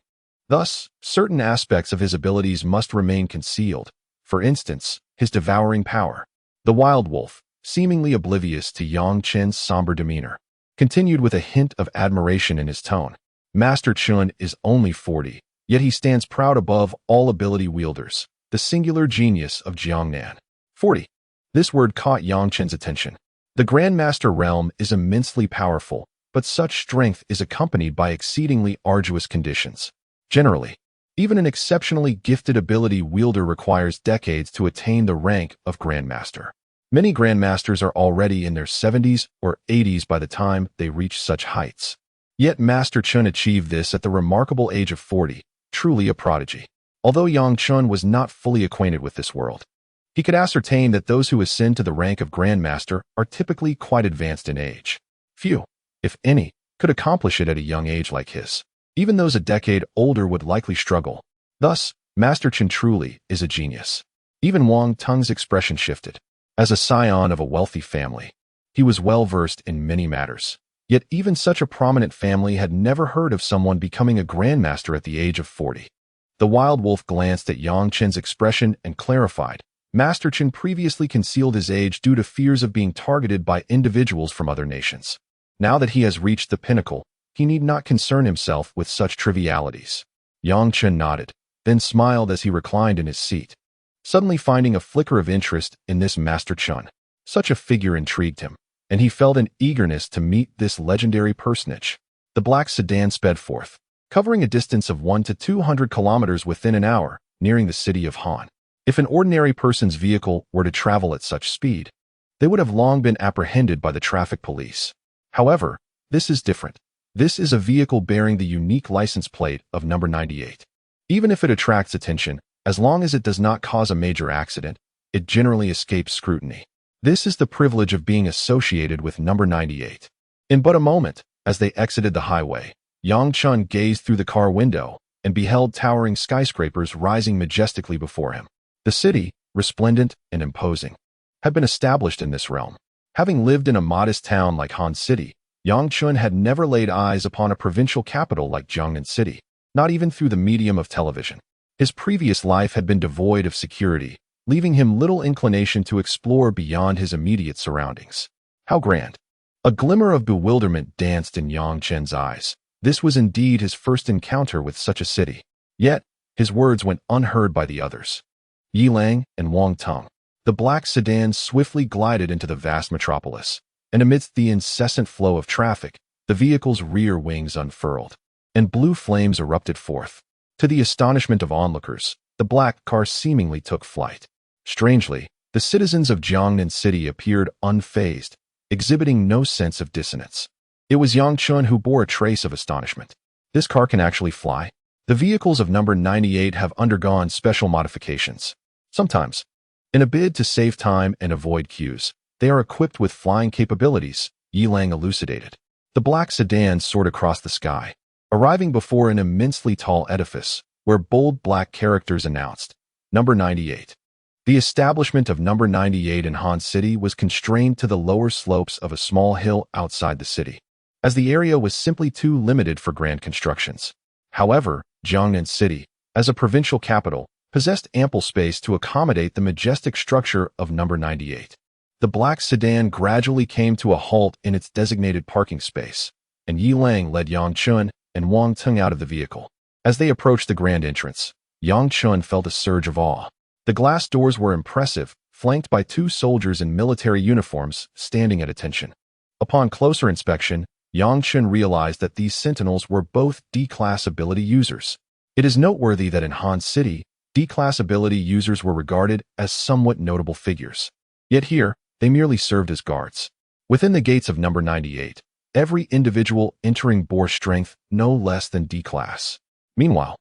[SPEAKER 1] Thus, certain aspects of his abilities must remain concealed. For instance, his devouring power. The wild wolf, seemingly oblivious to Yang Chen's somber demeanor, continued with a hint of admiration in his tone. Master Chen is only 40. Yet he stands proud above all ability wielders, the singular genius of Jiangnan. 40. This word caught Yang Chen's attention. The Grandmaster realm is immensely powerful, but such strength is accompanied by exceedingly arduous conditions. Generally, even an exceptionally gifted ability wielder requires decades to attain the rank of Grandmaster. Many Grandmasters are already in their 70s or 80s by the time they reach such heights. Yet Master Chen achieved this at the remarkable age of 40. Truly a prodigy. Although Yang Chen was not fully acquainted with this world, he could ascertain that those who ascend to the rank of Grandmaster are typically quite advanced in age. Few, if any, could accomplish it at a young age like his. Even those a decade older would likely struggle. Thus, Master Chen truly is a genius. Even Wang Tung's expression shifted. As a scion of a wealthy family, he was well versed in many matters. Yet even such a prominent family had never heard of someone becoming a grandmaster at the age of 40. The wild wolf glanced at Yang Chen's expression and clarified. Master Chen previously concealed his age due to fears of being targeted by individuals from other nations. Now that he has reached the pinnacle, he need not concern himself with such trivialities. Yang Chen nodded, then smiled as he reclined in his seat, suddenly finding a flicker of interest in this Master Chen. Such a figure intrigued him, and he felt an eagerness to meet this legendary personage. The black sedan sped forth, covering a distance of 100 to 200 kilometers within an hour, nearing the city of Han. If an ordinary person's vehicle were to travel at such speed, they would have long been apprehended by the traffic police. However, this is different. This is a vehicle bearing the unique license plate of number 98. Even if it attracts attention, as long as it does not cause a major accident, it generally escapes scrutiny. This is the privilege of being associated with number 98. In but a moment, as they exited the highway, Yang Chen gazed through the car window and beheld towering skyscrapers rising majestically before him. The city, resplendent and imposing, had been established in this realm. Having lived in a modest town like Han City, Yang Chen had never laid eyes upon a provincial capital like Jiangnan City, not even through the medium of television. His previous life had been devoid of security, leaving him little inclination to explore beyond his immediate surroundings. How grand! A glimmer of bewilderment danced in Yang Chen's eyes. This was indeed his first encounter with such a city. Yet, his words went unheard by the others. Yilang and Wang Tung. The black sedan swiftly glided into the vast metropolis, and amidst the incessant flow of traffic, the vehicle's rear wings unfurled, and blue flames erupted forth. To the astonishment of onlookers, the black car seemingly took flight. Strangely, the citizens of Jiangnan City appeared unfazed, exhibiting no sense of dissonance. It was Yang Chen who bore a trace of astonishment. This car can actually fly? The vehicles of number 98 have undergone special modifications. Sometimes, in a bid to save time and avoid queues, they are equipped with flying capabilities, Yilang elucidated. The black sedan soared across the sky, arriving before an immensely tall edifice, where bold black characters announced, Number 98. The establishment of number 98 in Han City was constrained to the lower slopes of a small hill outside the city. as the area was simply too limited for grand constructions. However, Jiangnan City, as a provincial capital, possessed ample space to accommodate the majestic structure of number 98. The black sedan gradually came to a halt in its designated parking space, and Yi Lang led Yang Chun and Wang Tung out of the vehicle. As they approached the grand entrance, Yang Chun felt a surge of awe. The glass doors were impressive, flanked by 2 soldiers in military uniforms standing at attention. Upon closer inspection, Yang Chun realized that these sentinels were both D-class ability users. It is noteworthy that in Han City, D-class ability users were regarded as somewhat notable figures. Yet here, they merely served as guards. Within the gates of number 98, every individual entering bore strength no less than D-class. Meanwhile,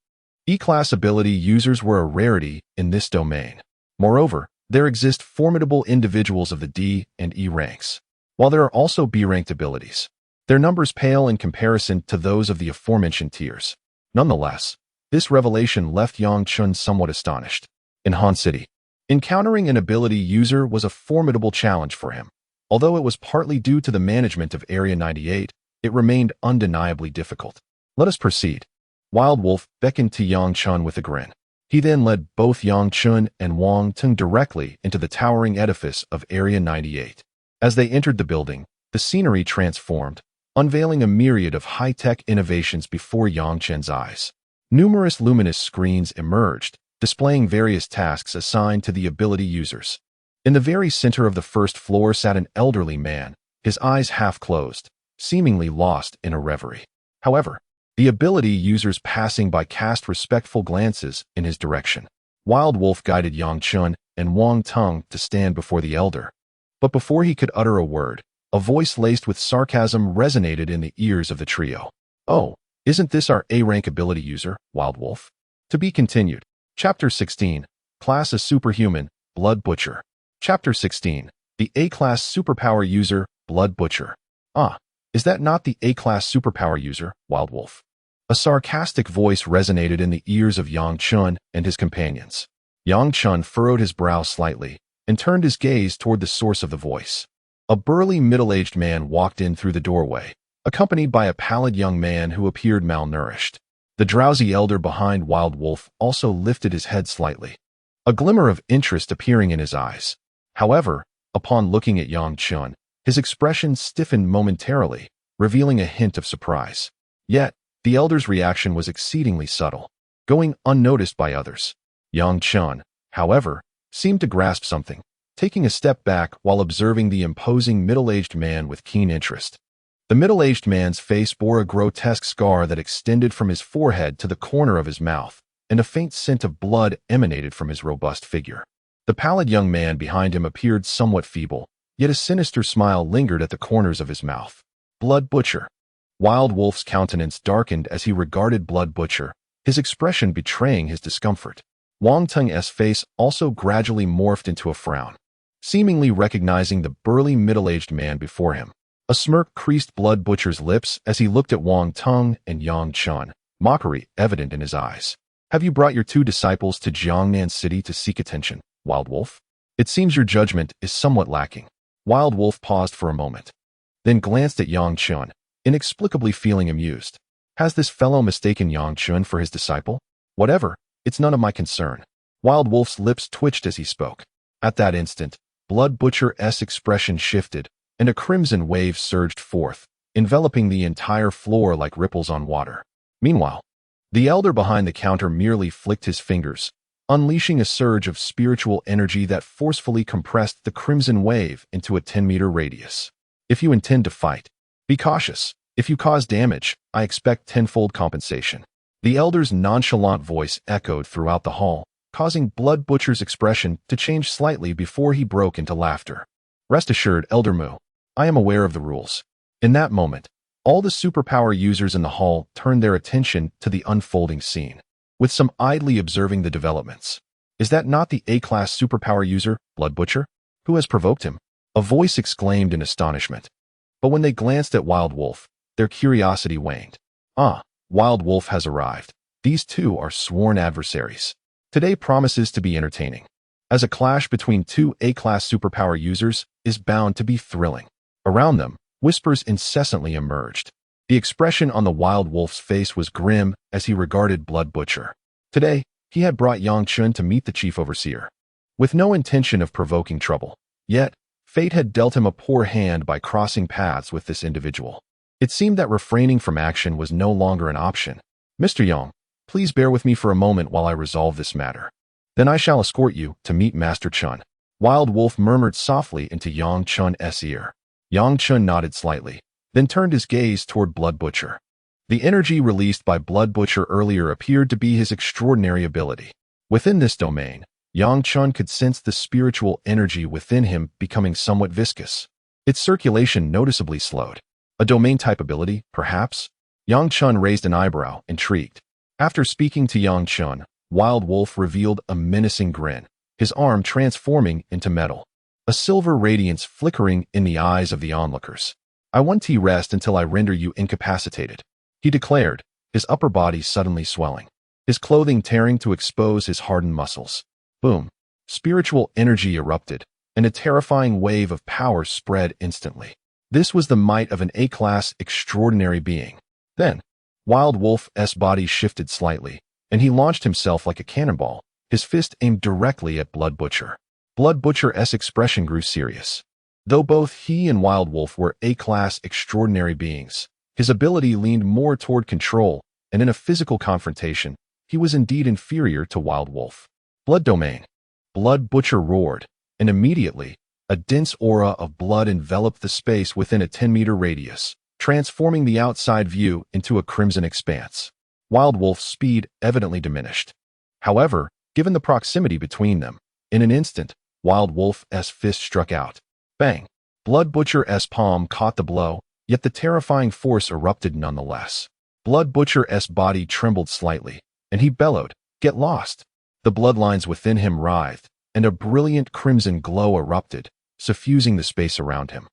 [SPEAKER 1] E-class ability users were a rarity in this domain. Moreover, there exist formidable individuals of the D and E ranks, while there are also B-ranked abilities. Their numbers pale in comparison to those of the aforementioned tiers. Nonetheless, this revelation left Yang Chun somewhat astonished. In Han City, encountering an ability user was a formidable challenge for him. Although it was partly due to the management of Area 98, it remained undeniably difficult. Let us proceed. Wild Wolf beckoned to Yang Chun with a grin. He then led both Yang Chun and Wang Tung directly into the towering edifice of Area 98. As they entered the building, the scenery transformed, unveiling a myriad of high-tech innovations before Yang Chun's eyes. Numerous luminous screens emerged, displaying various tasks assigned to the ability users. In the very center of the first floor sat an elderly man, his eyes half closed, seemingly lost in a reverie. However, the ability users passing by cast respectful glances in his direction. Wild Wolf guided Yang Chun and Wang Tung to stand before the elder. But before he could utter a word, a voice laced with sarcasm resonated in the ears of the trio. "Oh, isn't this our A-rank ability user, Wild Wolf?" To be continued. Chapter 16. Class as Superhuman, Blood Butcher. Chapter 16. The A-class superpower user, Blood Butcher. "Ah, is that not the A-class superpower user, Wild Wolf?" A sarcastic voice resonated in the ears of Yang Chun and his companions. Yang Chun furrowed his brow slightly and turned his gaze toward the source of the voice. A burly middle-aged man walked in through the doorway, accompanied by a pallid young man who appeared malnourished. The drowsy elder behind Wild Wolf also lifted his head slightly, a glimmer of interest appearing in his eyes. However, upon looking at Yang Chun, his expression stiffened momentarily, revealing a hint of surprise. Yet, the elder's reaction was exceedingly subtle, going unnoticed by others. Yang Chun, however, seemed to grasp something, taking a step back while observing the imposing middle-aged man with keen interest. The middle-aged man's face bore a grotesque scar that extended from his forehead to the corner of his mouth, and a faint scent of blood emanated from his robust figure. The pallid young man behind him appeared somewhat feeble, yet a sinister smile lingered at the corners of his mouth. Blood Butcher. Wild Wolf's countenance darkened as he regarded Blood Butcher, his expression betraying his discomfort. Wang Tung's face also gradually morphed into a frown, seemingly recognizing the burly middle-aged man before him. A smirk creased Blood Butcher's lips as he looked at Wang Tung and Yang Chun, mockery evident in his eyes. "Have you brought your 2 disciples to Jiangnan City to seek attention, Wild Wolf? It seems your judgment is somewhat lacking." Wild Wolf paused for a moment, then glanced at Yang Chun, inexplicably feeling amused. Has this fellow mistaken Yang Chun for his disciple? Whatever, it's none of my concern. Wild Wolf's lips twitched as he spoke. At that instant, Blood Butcher's expression shifted, and a crimson wave surged forth, enveloping the entire floor like ripples on water. Meanwhile, the elder behind the counter merely flicked his fingers, unleashing a surge of spiritual energy that forcefully compressed the crimson wave into a 10-meter radius. "If you intend to fight, be cautious. If you cause damage, I expect tenfold compensation." The elder's nonchalant voice echoed throughout the hall, causing Blood Butcher's expression to change slightly before he broke into laughter. "Rest assured, Elder Mu, I am aware of the rules." In that moment, all the superpower users in the hall turned their attention to the unfolding scene, with some idly observing the developments. "Is that not the A-class superpower user, Blood Butcher? Who has provoked him?" a voice exclaimed in astonishment. But when they glanced at Wild Wolf, their curiosity waned. "Ah, Wild Wolf has arrived. These 2 are sworn adversaries. Today promises to be entertaining, as a clash between 2 A-class superpower users is bound to be thrilling." Around them, whispers incessantly emerged, The expression on the wild wolf's face was grim as he regarded Blood Butcher. Today, he had brought Chen to meet the chief overseer, with no intention of provoking trouble. Yet, fate had dealt him a poor hand by crossing paths with this individual. It seemed that refraining from action was no longer an option. "Mr. Yang, please bear with me for a moment while I resolve this matter. Then I shall escort you to meet Master Chen." Wild Wolf murmured softly into Chen's ear. Chen nodded slightly, then turned his gaze toward Blood Butcher. The energy released by Blood Butcher earlier appeared to be his extraordinary ability. Within this domain, Chen could sense the spiritual energy within him becoming somewhat viscous. Its circulation noticeably slowed. A domain-type ability, perhaps? Chen raised an eyebrow, intrigued. After speaking to Chen, Wild Wolf revealed a menacing grin, his arm transforming into metal, a silver radiance flickering in the eyes of the onlookers. "I want to rest until I render you incapacitated," he declared, his upper body suddenly swelling, his clothing tearing to expose his hardened muscles. Boom! Spiritual energy erupted, and a terrifying wave of power spread instantly. This was the might of an A-class extraordinary being. Then, Wild Wolf's body shifted slightly, and he launched himself like a cannonball, his fist aimed directly at Blood Butcher. Blood Butcher's expression grew serious. Though both he and Wild Wolf were A-class extraordinary beings, his ability leaned more toward control, and in a physical confrontation, he was indeed inferior to Wild Wolf. "Blood domain!" Blood Butcher roared, and immediately, a dense aura of blood enveloped the space within a 10-meter radius, transforming the outside view into a crimson expanse. Wild Wolf's speed evidently diminished. However, given the proximity between them, in an instant, Wild Wolf's fist struck out. Bang! Blood Butcher's palm caught the blow, yet the terrifying force erupted nonetheless. Blood Butcher's body trembled slightly, and he bellowed, "Get lost!" The bloodlines within him writhed, and a brilliant crimson glow erupted, suffusing the space around him,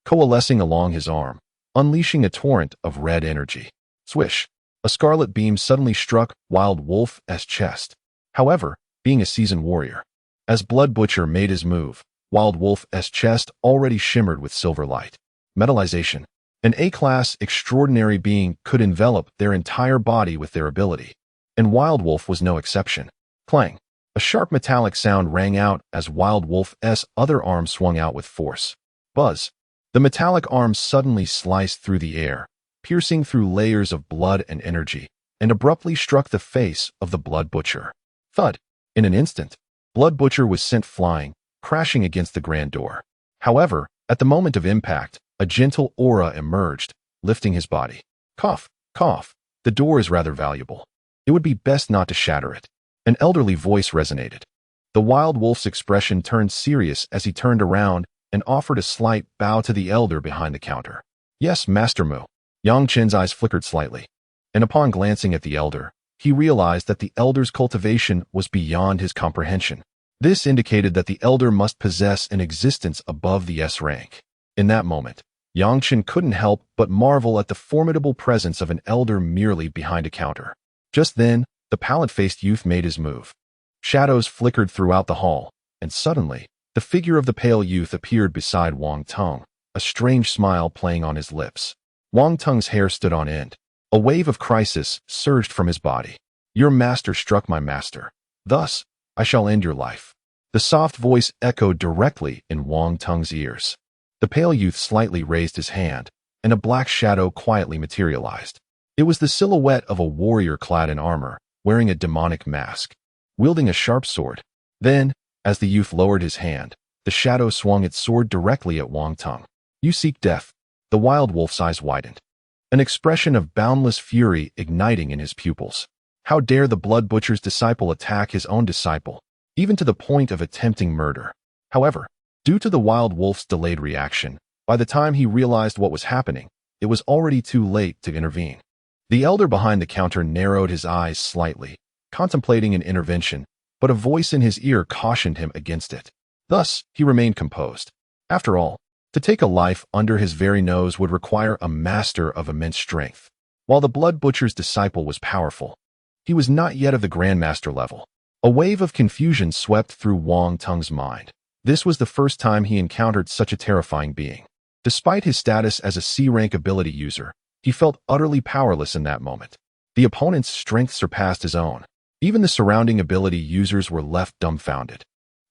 [SPEAKER 1] coalescing along his arm, unleashing a torrent of red energy. Swish! A scarlet beam suddenly struck Wild Wolf's chest. However, being a seasoned warrior, as Blood Butcher made his move, Wild Wolf's chest already shimmered with silver light. Metallization. An A-class extraordinary being could envelop their entire body with their ability, and Wild Wolf was no exception. Clang! A sharp metallic sound rang out as Wild Wolf's other arm swung out with force. Buzz! The metallic arm suddenly sliced through the air, piercing through layers of blood and energy, and abruptly struck the face of the Blood Butcher. Thud! In an instant, Blood Butcher was sent flying, crashing against the grand door. However, at the moment of impact, a gentle aura emerged, lifting his body. Cough, cough, the door is rather valuable. It would be best not to shatter it. An elderly voice resonated. The Wild Wolf's expression turned serious as he turned around and offered a slight bow to the elder behind the counter. "Yes, Master Mu." Chen's eyes flickered slightly, and upon glancing at the elder, he realized that the elder's cultivation was beyond his comprehension. This indicated that the elder must possess an existence above the S rank. In that moment, Chen couldn't help but marvel at the formidable presence of an elder merely behind a counter. Just then, the pallid-faced youth made his move. Shadows flickered throughout the hall, and suddenly, the figure of the pale youth appeared beside Wang Tong, a strange smile playing on his lips. Wang Tong's hair stood on end. A wave of crisis surged from his body. "Your master struck my master. Thus, I shall end your life." The soft voice echoed directly in Wang Tong's ears. The pale youth slightly raised his hand, and a black shadow quietly materialized. It was the silhouette of a warrior clad in armor, wearing a demonic mask, wielding a sharp sword. Then, as the youth lowered his hand, the shadow swung its sword directly at Wang Tong. "You seek death." The Wild Wolf's eyes widened, an expression of boundless fury igniting in his pupils. How dare the Blood Butcher's disciple attack his own disciple, even to the point of attempting murder? However, due to the Wild Wolf's delayed reaction, by the time he realized what was happening, it was already too late to intervene. The elder behind the counter narrowed his eyes slightly, contemplating an intervention, but a voice in his ear cautioned him against it. Thus, he remained composed. After all, to take a life under his very nose would require a master of immense strength. While the Blood Butcher's disciple was powerful, he was not yet of the Grandmaster level. A wave of confusion swept through Wang Tong's mind. This was the first time he encountered such a terrifying being. Despite his status as a C-rank ability user, He felt utterly powerless in that moment. The opponent's strength surpassed his own. Even the surrounding ability users were left dumbfounded.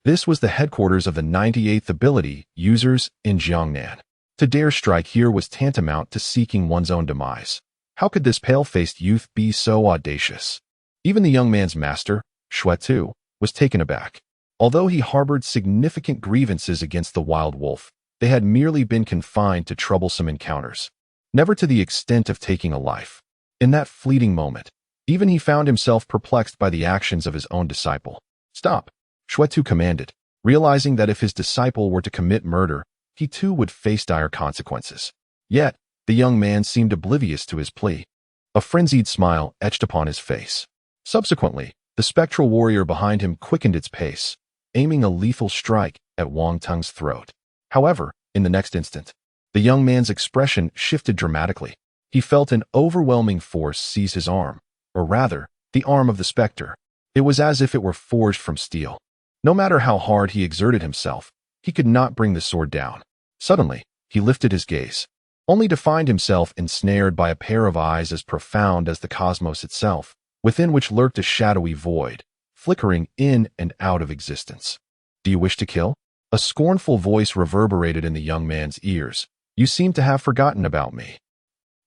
[SPEAKER 1] This was the headquarters of the 98th ability users in Jiangnan. To dare strike here was tantamount to seeking one's own demise. How could this pale-faced youth be so audacious? Even the young man's master, Shuetu, was taken aback. Although he harbored significant grievances against the wild wolf, they had merely been confined to troublesome encounters, never to the extent of taking a life. In that fleeting moment, even he found himself perplexed by the actions of his own disciple. "Stop," Shuetu commanded, realizing that if his disciple were to commit murder, he too would face dire consequences. Yet, the young man seemed oblivious to his plea. A frenzied smile etched upon his face. Subsequently, the spectral warrior behind him quickened its pace, aiming a lethal strike at Wang Teng's throat. However, in the next instant, the young man's expression shifted dramatically. He felt an overwhelming force seize his arm, or rather, the arm of the specter. It was as if it were forged from steel. No matter how hard he exerted himself, he could not bring the sword down. Suddenly, he lifted his gaze, only to find himself ensnared by a pair of eyes as profound as the cosmos itself, within which lurked a shadowy void, flickering in and out of existence. "Do you wish to kill?" A scornful voice reverberated in the young man's ears. "You seem to have forgotten about me."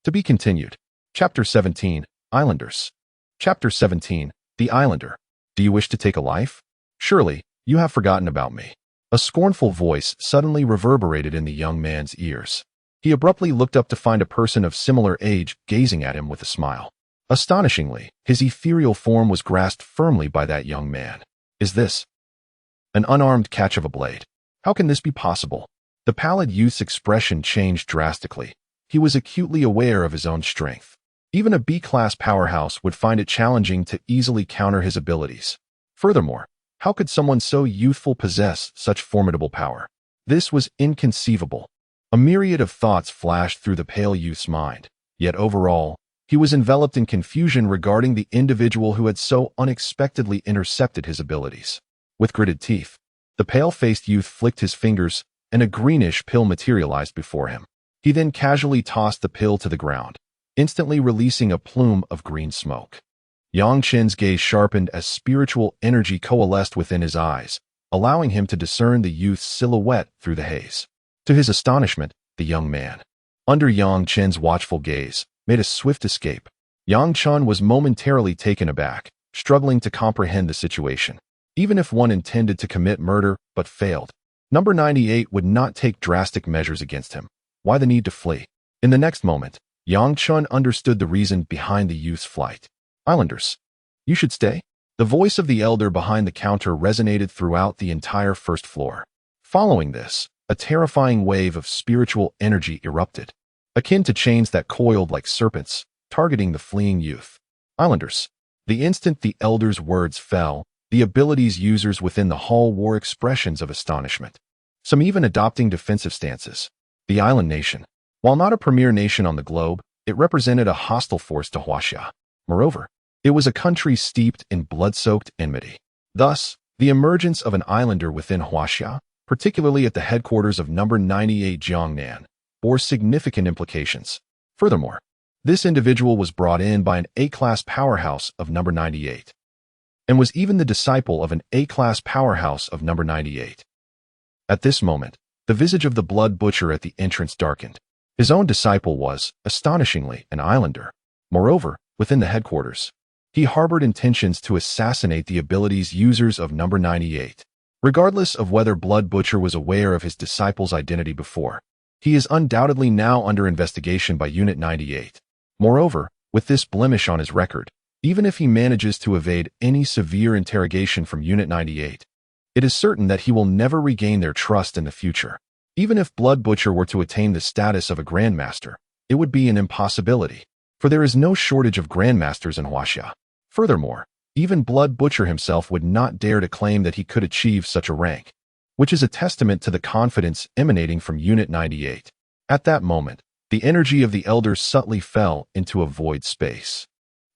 [SPEAKER 1] To be continued. Chapter 17, Islanders. Chapter 17, The Islander. "Do you wish to take a life? Surely, you have forgotten about me." A scornful voice suddenly reverberated in the young man's ears. He abruptly looked up to find a person of similar age gazing at him with a smile. Astonishingly, his ethereal form was grasped firmly by that young man. "Is this an unarmed catch of a blade? How can this be possible?" The pallid youth's expression changed drastically. He was acutely aware of his own strength. Even a B-class powerhouse would find it challenging to easily counter his abilities. Furthermore, how could someone so youthful possess such formidable power? This was inconceivable. A myriad of thoughts flashed through the pale youth's mind. Yet overall, he was enveloped in confusion regarding the individual who had so unexpectedly intercepted his abilities. With gritted teeth, the pale-faced youth flicked his fingers, and a greenish pill materialized before him. He then casually tossed the pill to the ground, instantly releasing a plume of green smoke. Yang Chen's gaze sharpened as spiritual energy coalesced within his eyes, allowing him to discern the youth's silhouette through the haze. To his astonishment, the young man, under Yang Chen's watchful gaze, made a swift escape. Yang Chen was momentarily taken aback, struggling to comprehend the situation. Even if one intended to commit murder but failed, number 98 would not take drastic measures against him. Why the need to flee? In the next moment, Yang Chen understood the reason behind the youth's flight. "Islanders, you should stay." The voice of the elder behind the counter resonated throughout the entire first floor. Following this, a terrifying wave of spiritual energy erupted, akin to chains that coiled like serpents, targeting the fleeing youth. "Islanders." The instant the elder's words fell, the abilities users within the hall wore expressions of astonishment, some even adopting defensive stances. The island nation, while not a premier nation on the globe, it represented a hostile force to Huaxia. Moreover, it was a country steeped in blood-soaked enmity. Thus, the emergence of an islander within Huaxia, particularly at the headquarters of number 98 Jiangnan, bore significant implications. Furthermore, this individual was brought in by an A-class powerhouse of number 98, and was even the disciple of an A-class powerhouse of number 98. At this moment, the visage of the blood butcher at the entrance darkened. His own disciple was, astonishingly, an islander. Moreover, within the headquarters, he harbored intentions to assassinate the abilities users of number 98. Regardless of whether Blood Butcher was aware of his disciple's identity before, he is undoubtedly now under investigation by Unit 98. Moreover, with this blemish on his record, even if he manages to evade any severe interrogation from Unit 98, it is certain that he will never regain their trust in the future. Even if Blood Butcher were to attain the status of a Grandmaster, it would be an impossibility, for there is no shortage of Grandmasters in Huaxia. Furthermore, even Blood Butcher himself would not dare to claim that he could achieve such a rank, which is a testament to the confidence emanating from Unit 98. At that moment, the energy of the Elder subtly fell into a void space,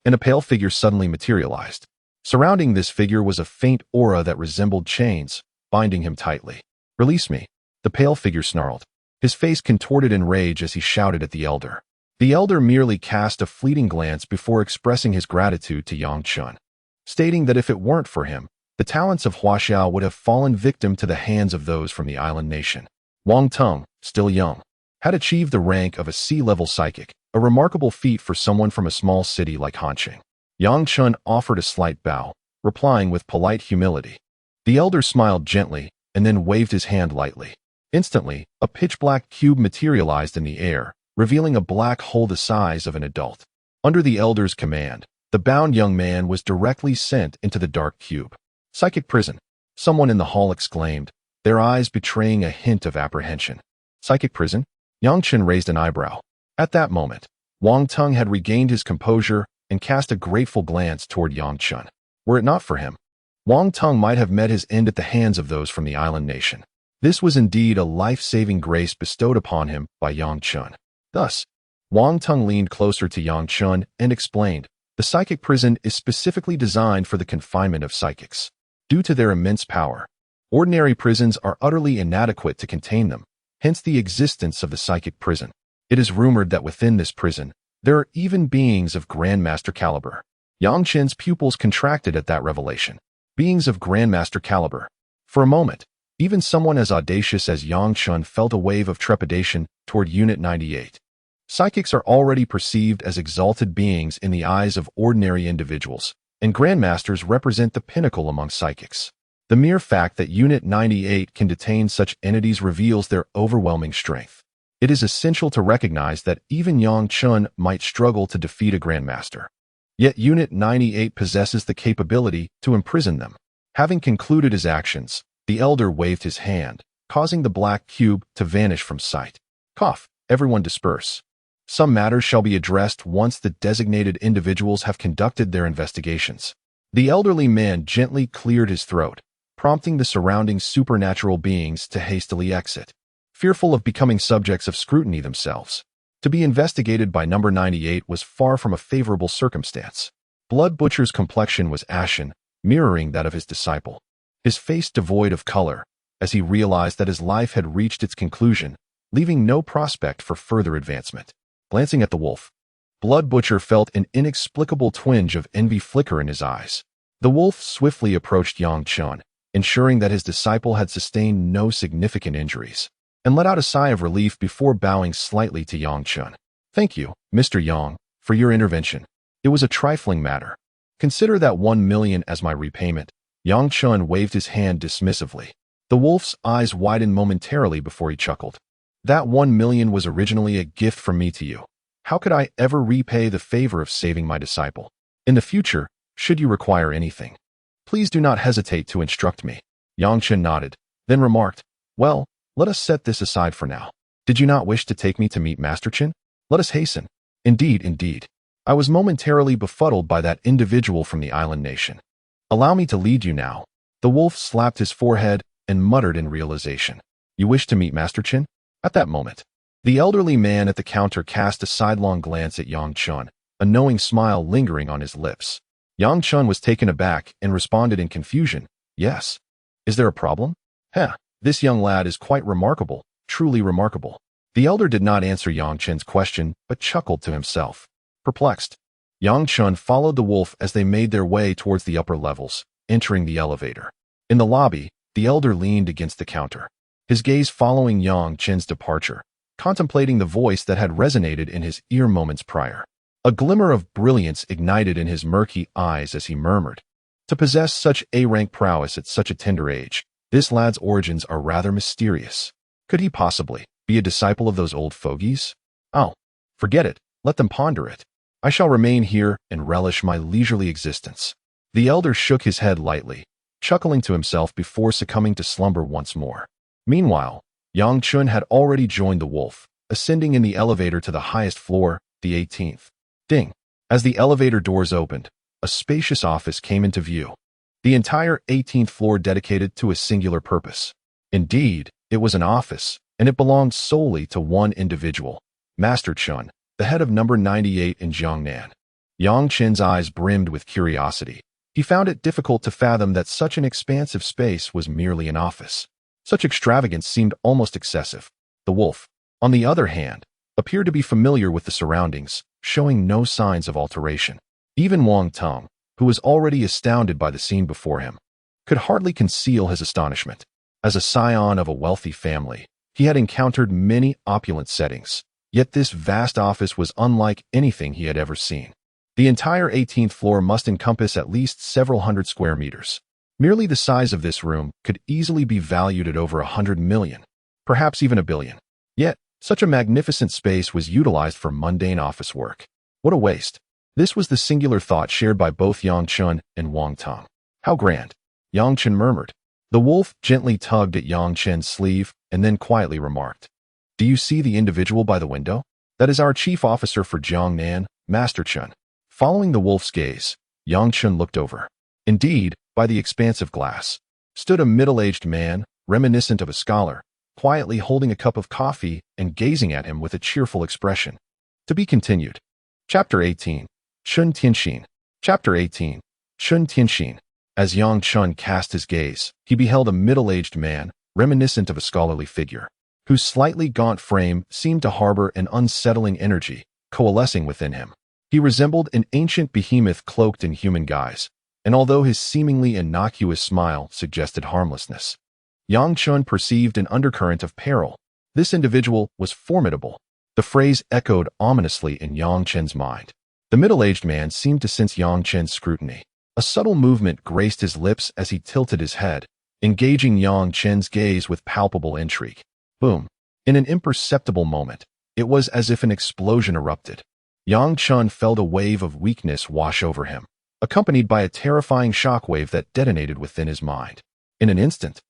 [SPEAKER 1] and a pale figure suddenly materialized. Surrounding this figure was a faint aura that resembled chains, binding him tightly. "Release me," the pale figure snarled. His face contorted in rage as he shouted at the elder. The elder merely cast a fleeting glance before expressing his gratitude to Yang Chen, stating that if it weren't for him, the talents of Huaxiao would have fallen victim to the hands of those from the island nation. Wang Teng, still young, had achieved the rank of a sea-level psychic, a remarkable feat for someone from a small city like Hanqing. Yang Chen offered a slight bow, replying with polite humility. The elder smiled gently and then waved his hand lightly. Instantly, a pitch-black cube materialized in the air, revealing a black hole the size of an adult. Under the elder's command, the bound young man was directly sent into the dark cube. Psychic prison, someone in the hall exclaimed, their eyes betraying a hint of apprehension. Psychic prison? Yang Chen raised an eyebrow. At that moment, Wang Teng had regained his composure and cast a grateful glance toward Yang Chen. Were it not for him, Wang Teng might have met his end at the hands of those from the island nation. This was indeed a life-saving grace bestowed upon him by Yang Chen. Thus, Wang Teng leaned closer to Yang Chen and explained, the psychic prison is specifically designed for the confinement of psychics. Due to their immense power, ordinary prisons are utterly inadequate to contain them, hence the existence of the psychic prison. It is rumored that within this prison, there are even beings of Grandmaster caliber. Yang Chen's pupils contracted at that revelation. Beings of Grandmaster caliber. For a moment, even someone as audacious as Yang Chen felt a wave of trepidation toward Unit 98. Psychics are already perceived as exalted beings in the eyes of ordinary individuals, and Grandmasters represent the pinnacle among psychics. The mere fact that Unit 98 can detain such entities reveals their overwhelming strength. It is essential to recognize that even Yang Chen might struggle to defeat a Grandmaster. Yet Unit 98 possesses the capability to imprison them. Having concluded his actions, the elder waved his hand, causing the black cube to vanish from sight. Cough, everyone disperse. Some matters shall be addressed once the designated individuals have conducted their investigations. The elderly man gently cleared his throat, prompting the surrounding supernatural beings to hastily exit, fearful of becoming subjects of scrutiny themselves. To be investigated by number 98 was far from a favorable circumstance. Blood Butcher's complexion was ashen, mirroring that of his disciple. His face devoid of color, as he realized that his life had reached its conclusion, leaving no prospect for further advancement. Glancing at the wolf, Blood Butcher felt an inexplicable twinge of envy flicker in his eyes. The wolf swiftly approached Yang Chen, ensuring that his disciple had sustained no significant injuries, and let out a sigh of relief before bowing slightly to Yang Chen. Thank you, Mr. Yang, for your intervention. It was a trifling matter. Consider that 1 million as my repayment. Yang Chen waved his hand dismissively. The wolf's eyes widened momentarily before he chuckled. That 1 million was originally a gift from me to you. How could I ever repay the favor of saving my disciple? In the future, should you require anything, please do not hesitate to instruct me. Yang Chen nodded, then remarked, well, let us set this aside for now. Did you not wish to take me to meet Master Chen? Let us hasten. Indeed. I was momentarily befuddled by that individual from the island nation. Allow me to lead you now. The wolf slapped his forehead and muttered in realization. You wish to meet Master Chen? At that moment, the elderly man at the counter cast a sidelong glance at Yang Chen, a knowing smile lingering on his lips. Yang Chen was taken aback and responded in confusion, yes. Is there a problem? This young lad is quite remarkable, truly remarkable. The elder did not answer Yang Chen's question, but chuckled to himself. Perplexed, Yang Chen followed the wolf as they made their way towards the upper levels, entering the elevator. In the lobby, the elder leaned against the counter, his gaze following Yang Chen's departure, contemplating the voice that had resonated in his ear moments prior. A glimmer of brilliance ignited in his murky eyes as he murmured, to possess such A-rank prowess at such a tender age, this lad's origins are rather mysterious. Could he possibly be a disciple of those old fogies? Oh, forget it, let them ponder it. I shall remain here and relish my leisurely existence. The elder shook his head lightly, chuckling to himself before succumbing to slumber once more. Meanwhile, Yang Chen had already joined the wolf, ascending in the elevator to the highest floor, the 18th. Ding! As the elevator doors opened, a spacious office came into view. The entire 18th floor dedicated to a singular purpose. Indeed, it was an office, and it belonged solely to one individual, Master Chen, the head of number 98 in Jiangnan. Yang Chen's eyes brimmed with curiosity. He found it difficult to fathom that such an expansive space was merely an office. Such extravagance seemed almost excessive. The wolf, on the other hand, appeared to be familiar with the surroundings, showing no signs of alteration. Even Wang Tong, who was already astounded by the scene before him, could hardly conceal his astonishment. As a scion of a wealthy family, he had encountered many opulent settings, yet this vast office was unlike anything he had ever seen. The entire 18th floor must encompass at least several hundred square meters. Merely the size of this room could easily be valued at over 100 million, perhaps even a billion. Yet, such a magnificent space was utilized for mundane office work. What a waste. This was the singular thought shared by both Yang Chen and Wang Tong. How grand, Yang Chen murmured. The wolf gently tugged at Yang Chen's sleeve and then quietly remarked, "Do you see the individual by the window? That is our chief officer for Jiangnan, Master Chen." Following the wolf's gaze, Yang Chen looked over. Indeed, by the expansive glass, stood a middle-aged man, reminiscent of a scholar, quietly holding a cup of coffee and gazing at him with a cheerful expression. To be continued. Chapter 18. Chun Tianxin. Chapter 18. Chun Tianxin. As Yang Chen cast his gaze, he beheld a middle-aged man, reminiscent of a scholarly figure, whose slightly gaunt frame seemed to harbor an unsettling energy, coalescing within him. He resembled an ancient behemoth cloaked in human guise, and although his seemingly innocuous smile suggested harmlessness, Yang Chen perceived an undercurrent of peril. This individual was formidable. The phrase echoed ominously in Yang Chen's mind. The middle-aged man seemed to sense Yang Chen's scrutiny. A subtle movement graced his lips as he tilted his head, engaging Yang Chen's gaze with palpable intrigue. Boom! In an imperceptible moment, it was as if an explosion erupted. Yang Chen felt a wave of weakness wash over him, accompanied by a terrifying shockwave that detonated within his mind. In an instant,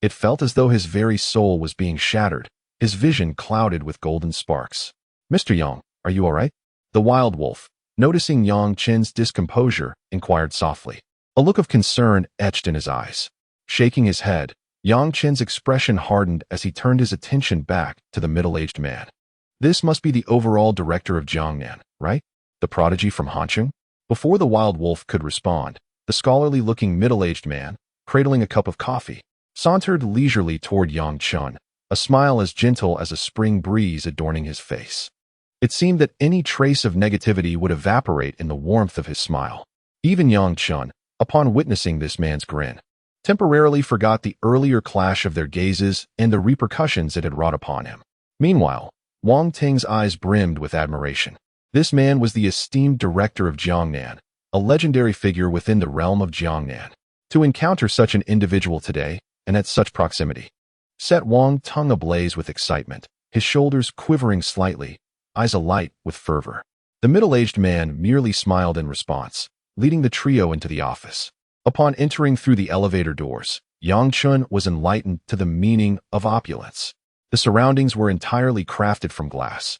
[SPEAKER 1] it felt as though his very soul was being shattered, his vision clouded with golden sparks. "Mr. Yang, are you all right?" The wild wolf, noticing Yang Chen's discomposure, inquired softly. A look of concern etched in his eyes. Shaking his head, Yang Chen's expression hardened as he turned his attention back to the middle-aged man. "This must be the overall director of Jiangnan, right? The prodigy from Hancheng?" Before the wild wolf could respond, the scholarly-looking middle-aged man, cradling a cup of coffee, sauntered leisurely toward Yang Chen, a smile as gentle as a spring breeze adorning his face. It seemed that any trace of negativity would evaporate in the warmth of his smile. Even Yang Chen, upon witnessing this man's grin, temporarily forgot the earlier clash of their gazes and the repercussions it had wrought upon him. Meanwhile, Wang Ting's eyes brimmed with admiration. This man was the esteemed director of Jiangnan, a legendary figure within the realm of Jiangnan. To encounter such an individual today, and at such proximity, set Wang Tung ablaze with excitement, his shoulders quivering slightly, eyes alight with fervor. The middle-aged man merely smiled in response, leading the trio into the office. Upon entering through the elevator doors, Yang Chen was enlightened to the meaning of opulence. The surroundings were entirely crafted from glass,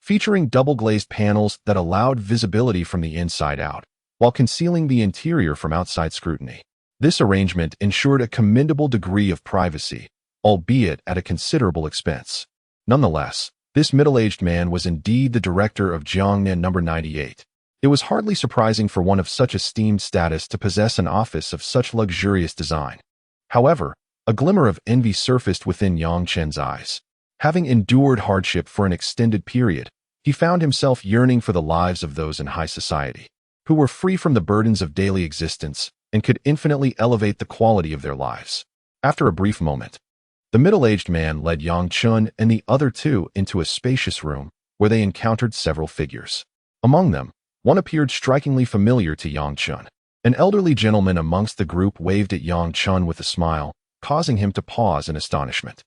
[SPEAKER 1] featuring double-glazed panels that allowed visibility from the inside out, while concealing the interior from outside scrutiny. This arrangement ensured a commendable degree of privacy, albeit at a considerable expense. Nonetheless, this middle-aged man was indeed the director of Jiangnan No. 98. It was hardly surprising for one of such esteemed status to possess an office of such luxurious design. However, a glimmer of envy surfaced within Yang Chen's eyes. Having endured hardship for an extended period, he found himself yearning for the lives of those in high society, who were free from the burdens of daily existence and could infinitely elevate the quality of their lives. After a brief moment, the middle-aged man led Yang Chen and the other two into a spacious room where they encountered several figures. Among them, one appeared strikingly familiar to Yang Chen. An elderly gentleman amongst the group waved at Yang Chen with a smile, causing him to pause in astonishment.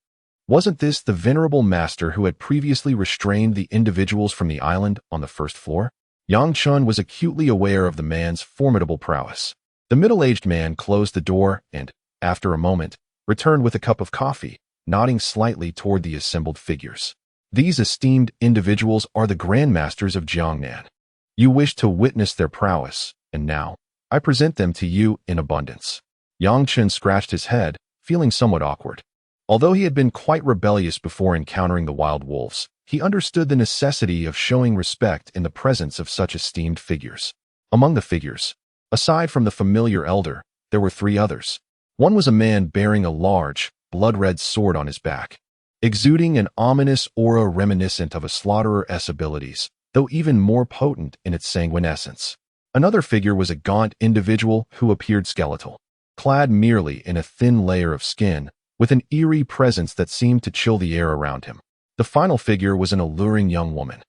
[SPEAKER 1] Wasn't this the venerable master who had previously restrained the individuals from the island on the first floor? Yang Chen was acutely aware of the man's formidable prowess. The middle-aged man closed the door and, after a moment, returned with a cup of coffee, nodding slightly toward the assembled figures. "These esteemed individuals are the Grandmasters of Jiangnan. You wish to witness their prowess, and now, I present them to you in abundance." Yang Chen scratched his head, feeling somewhat awkward. Although he had been quite rebellious before encountering the wild wolves, he understood the necessity of showing respect in the presence of such esteemed figures. Among the figures, aside from the familiar elder, there were three others. One was a man bearing a large, blood-red sword on his back. exuding an ominous aura reminiscent of a slaughterer-s abilities, though even more potent in its sanguinescence. Another figure was a gaunt individual who appeared skeletal, clad merely in a thin layer of skin, with an eerie presence that seemed to chill the air around him. The final figure was an alluring young woman,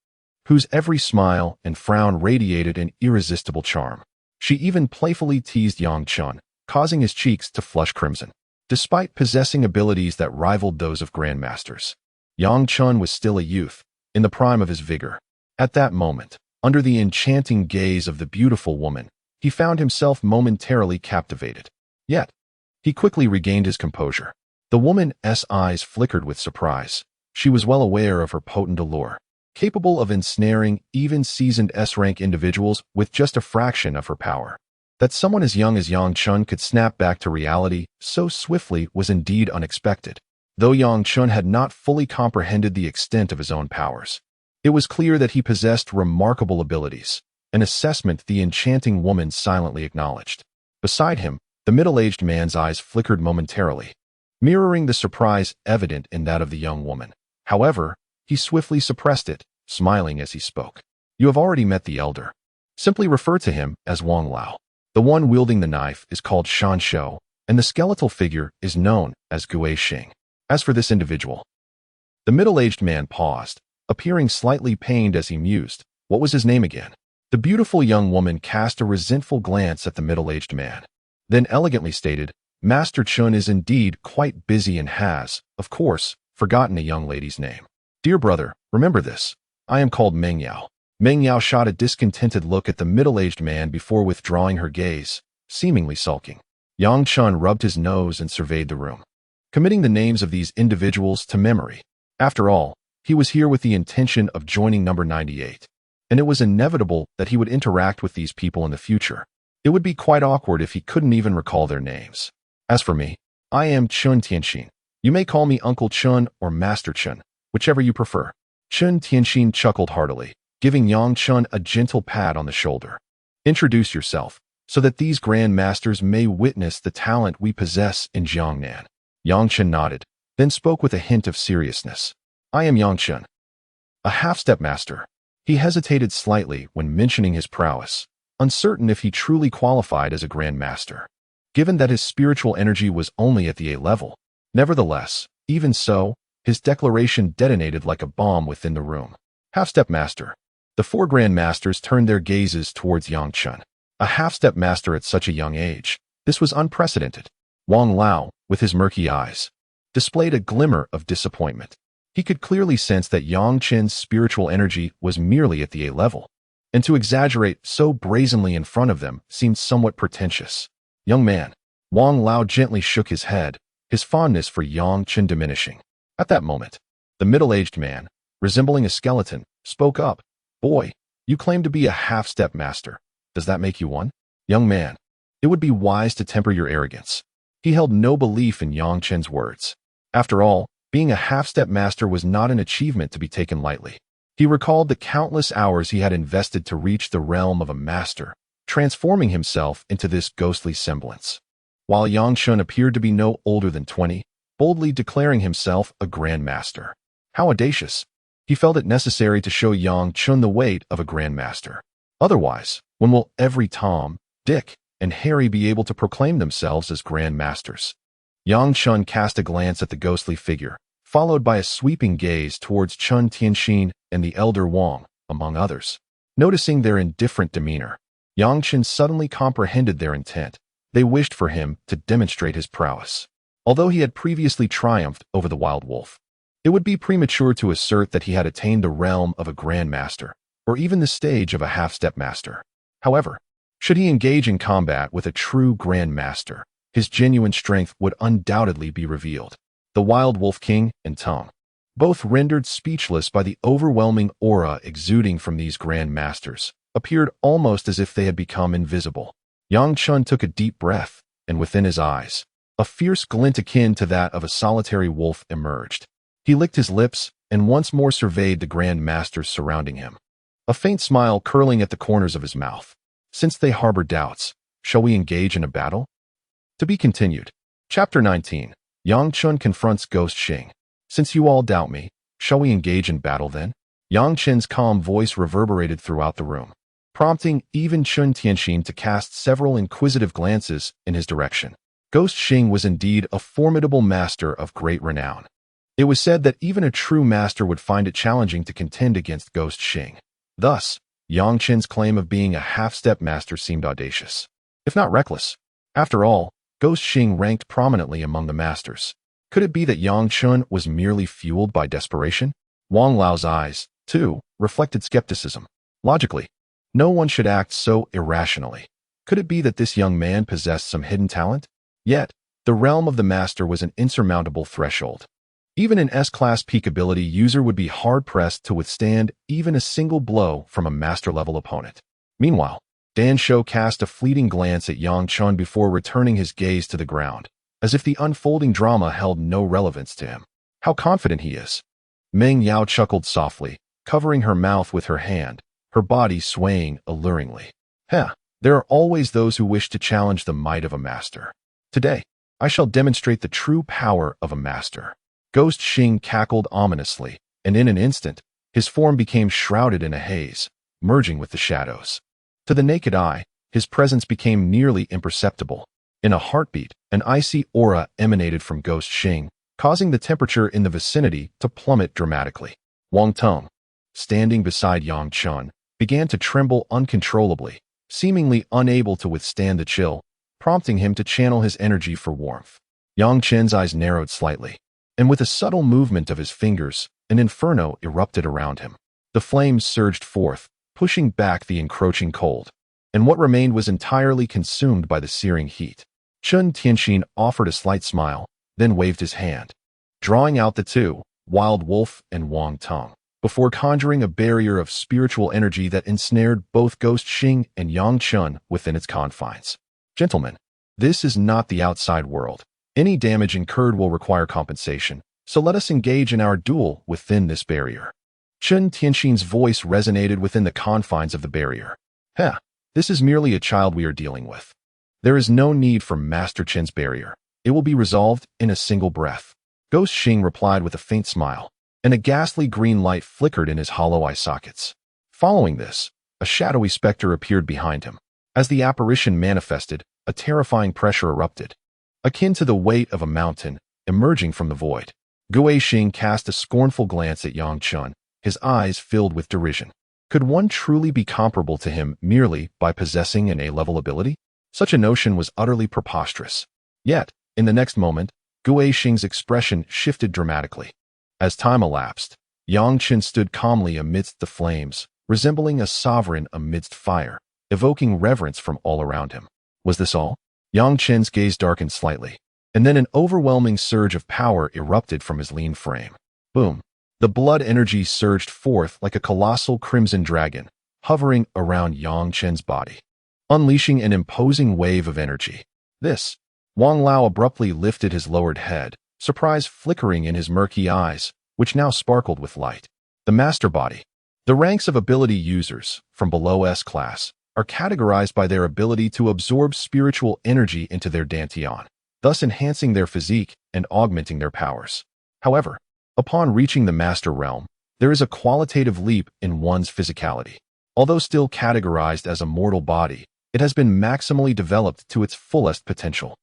[SPEAKER 1] whose every smile and frown radiated an irresistible charm. She even playfully teased Chen, causing his cheeks to flush crimson. Despite possessing abilities that rivaled those of Grandmasters, Chen was still a youth, in the prime of his vigor. At that moment, under the enchanting gaze of the beautiful woman, he found himself momentarily captivated. Yet, he quickly regained his composure. The woman's eyes flickered with surprise. She was well aware of her potent allure, capable of ensnaring even seasoned S-rank individuals with just a fraction of her power. That someone as young as Chen could snap back to reality so swiftly was indeed unexpected. Though Chen had not fully comprehended the extent of his own powers, it was clear that he possessed remarkable abilities, an assessment the enchanting woman silently acknowledged. Beside him, the middle-aged man's eyes flickered momentarily, mirroring the surprise evident in that of the young woman. However, he swiftly suppressed it, smiling as he spoke. "You have already met the elder. Simply refer to him as Wang Lao. The one wielding the knife is called Shan Shou, and the skeletal figure is known as Gui Xing. As for this individual..." The middle-aged man paused, appearing slightly pained as he mused. What was his name again? The beautiful young woman cast a resentful glance at the middle-aged man, then elegantly stated, "Master Chen is indeed quite busy and has, of course, forgotten a young lady's name. Dear brother, remember this. I am called Meng Yao." Meng Yao shot a discontented look at the middle-aged man before withdrawing her gaze, seemingly sulking. Chen rubbed his nose and surveyed the room, committing the names of these individuals to memory. After all, he was here with the intention of joining number 98, and it was inevitable that he would interact with these people in the future. It would be quite awkward if he couldn't even recall their names. As for me, I am Chen Tianxin. You may call me Uncle Chen or Master Chen, whichever you prefer. Chen Tianxin chuckled heartily, giving Chen a gentle pat on the shoulder. "Introduce yourself, so that these Grandmasters may witness the talent we possess in Jiangnan." Chen nodded, then spoke with a hint of seriousness. "I am Chen, a half-step master." He hesitated slightly when mentioning his prowess, uncertain if he truly qualified as a Grandmaster, given that his spiritual energy was only at the A level. Nevertheless, even so, his declaration detonated like a bomb within the room. "Half-step master." The four Grandmasters turned their gazes towards Chen. A half-step master at such a young age. This was unprecedented. Wang Lao, with his murky eyes, displayed a glimmer of disappointment. He could clearly sense that Chen's spiritual energy was merely at the A level, and to exaggerate so brazenly in front of them seemed somewhat pretentious. "Young man." Wang Lao gently shook his head, his fondness for Chen diminishing. At that moment, the middle-aged man, resembling a skeleton, spoke up. "Boy, you claim to be a half-step master. Does that make you one?" "Young man, it would be wise to temper your arrogance." He held no belief in Chen's words. After all, being a half-step master was not an achievement to be taken lightly. He recalled the countless hours he had invested to reach the realm of a master, transforming himself into this ghostly semblance, while Chen appeared to be no older than 20, boldly declaring himself a Grandmaster. How audacious! He felt it necessary to show Chen the weight of a Grandmaster. Otherwise, when will every Tom, Dick, and Harry be able to proclaim themselves as Grandmasters? Chen cast a glance at the ghostly figure, followed by a sweeping gaze towards Chen Tianxin and the elder Wang, among others. Noticing their indifferent demeanor, Chen suddenly comprehended their intent. They wished for him to demonstrate his prowess. Although he had previously triumphed over the wild wolf, it would be premature to assert that he had attained the realm of a Grandmaster, or even the stage of a half-step master. However, should he engage in combat with a true Grandmaster, his genuine strength would undoubtedly be revealed. The Wild Wolf King and Tong, both rendered speechless by the overwhelming aura exuding from these Grandmasters, appeared almost as if they had become invisible. Chen took a deep breath, and within his eyes, a fierce glint akin to that of a solitary wolf emerged. He licked his lips and once more surveyed the Grandmasters surrounding him, a faint smile curling at the corners of his mouth. "Since they harbor doubts, shall we engage in a battle?" To be continued. Chapter 19. Chen confronts Ghost Xing. Since you all doubt me, shall we engage in battle then? Yang Chen's calm voice reverberated throughout the room, prompting even Chen Tianxin to cast several inquisitive glances in his direction. Ghost Xing was indeed a formidable master of great renown. It was said that even a true master would find it challenging to contend against Ghost Xing. Thus, Yang Chen's claim of being a half-step master seemed audacious, if not reckless. After all, Ghost Xing ranked prominently among the masters. Could it be that Yang Chen was merely fueled by desperation? Wang Lao's eyes, too, reflected skepticism. Logically, no one should act so irrationally. Could it be that this young man possessed some hidden talent? Yet, the realm of the master was an insurmountable threshold. Even an S-class peak ability user would be hard-pressed to withstand even a single blow from a master-level opponent. Meanwhile, Dan Shou cast a fleeting glance at Yang Chen before returning his gaze to the ground, as if the unfolding drama held no relevance to him. How confident he is. Meng Yao chuckled softly, covering her mouth with her hand, her body swaying alluringly. There are always those who wish to challenge the might of a master. Today, I shall demonstrate the true power of a master. Ghost Xing cackled ominously, and in an instant, his form became shrouded in a haze, merging with the shadows. To the naked eye, his presence became nearly imperceptible. In a heartbeat, an icy aura emanated from Ghost Xing, causing the temperature in the vicinity to plummet dramatically. Wang Tong, standing beside Yang Chen, began to tremble uncontrollably, seemingly unable to withstand the chill, prompting him to channel his energy for warmth. Yang Chen's eyes narrowed slightly, and with a subtle movement of his fingers, an inferno erupted around him. The flames surged forth, pushing back the encroaching cold, and what remained was entirely consumed by the searing heat. Chen Tianxin offered a slight smile, then waved his hand, drawing out the two, Wild Wolf and Wang Tong, before conjuring a barrier of spiritual energy that ensnared both Ghost Xing and Yang Chen within its confines. Gentlemen, this is not the outside world. Any damage incurred will require compensation, so let us engage in our duel within this barrier. Chen Tianxin's voice resonated within the confines of the barrier. This is merely a child we are dealing with. There is no need for Master Chen's barrier. It will be resolved in a single breath. Ghost Xing replied with a faint smile, and a ghastly green light flickered in his hollow eye sockets. Following this, a shadowy specter appeared behind him. As the apparition manifested, a terrifying pressure erupted, akin to the weight of a mountain, emerging from the void. Gui Xing cast a scornful glance at Yang Chen, his eyes filled with derision. Could one truly be comparable to him merely by possessing an A-level ability? Such a notion was utterly preposterous. Yet, in the next moment, Gui Xing's expression shifted dramatically. As time elapsed, Yang Chen stood calmly amidst the flames, resembling a sovereign amidst fire, evoking reverence from all around him. Was this all? Yang Chen's gaze darkened slightly, and then an overwhelming surge of power erupted from his lean frame. Boom! The blood energy surged forth like a colossal crimson dragon, hovering around Yang Chen's body, unleashing an imposing wave of energy. This, Wang Lao abruptly lifted his lowered head, surprise flickering in his murky eyes, which now sparkled with light. The Master Body. The ranks of ability users, from below S-class, are categorized by their ability to absorb spiritual energy into their dantian, thus enhancing their physique and augmenting their powers. However, upon reaching the Master Realm, there is a qualitative leap in one's physicality. Although still categorized as a mortal body, it has been maximally developed to its fullest potential.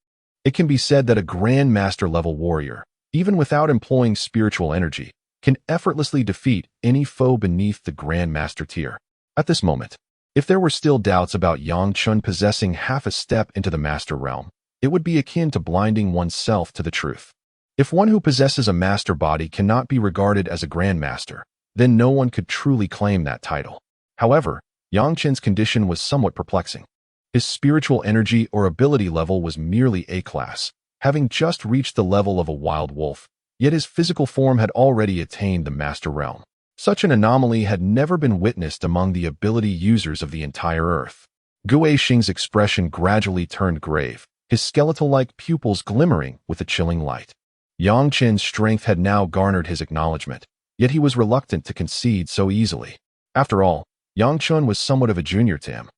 [SPEAKER 1] It can be said that a Grandmaster-level warrior, even without employing spiritual energy, can effortlessly defeat any foe beneath the Grandmaster tier. At this moment, if there were still doubts about Yang Chen possessing half a step into the Master Realm, it would be akin to blinding oneself to the truth. If one who possesses a Master Body cannot be regarded as a Grandmaster, then no one could truly claim that title. However, Yang Chen's condition was somewhat perplexing. His spiritual energy or ability level was merely A-class, having just reached the level of a wild wolf, yet his physical form had already attained the Master Realm. Such an anomaly had never been witnessed among the ability users of the entire Earth. Gui Xing's expression gradually turned grave, his skeletal-like pupils glimmering with a chilling light. Yang Chen's strength had now garnered his acknowledgement, yet he was reluctant to concede so easily. After all, Yang Chen was somewhat of a junior to him,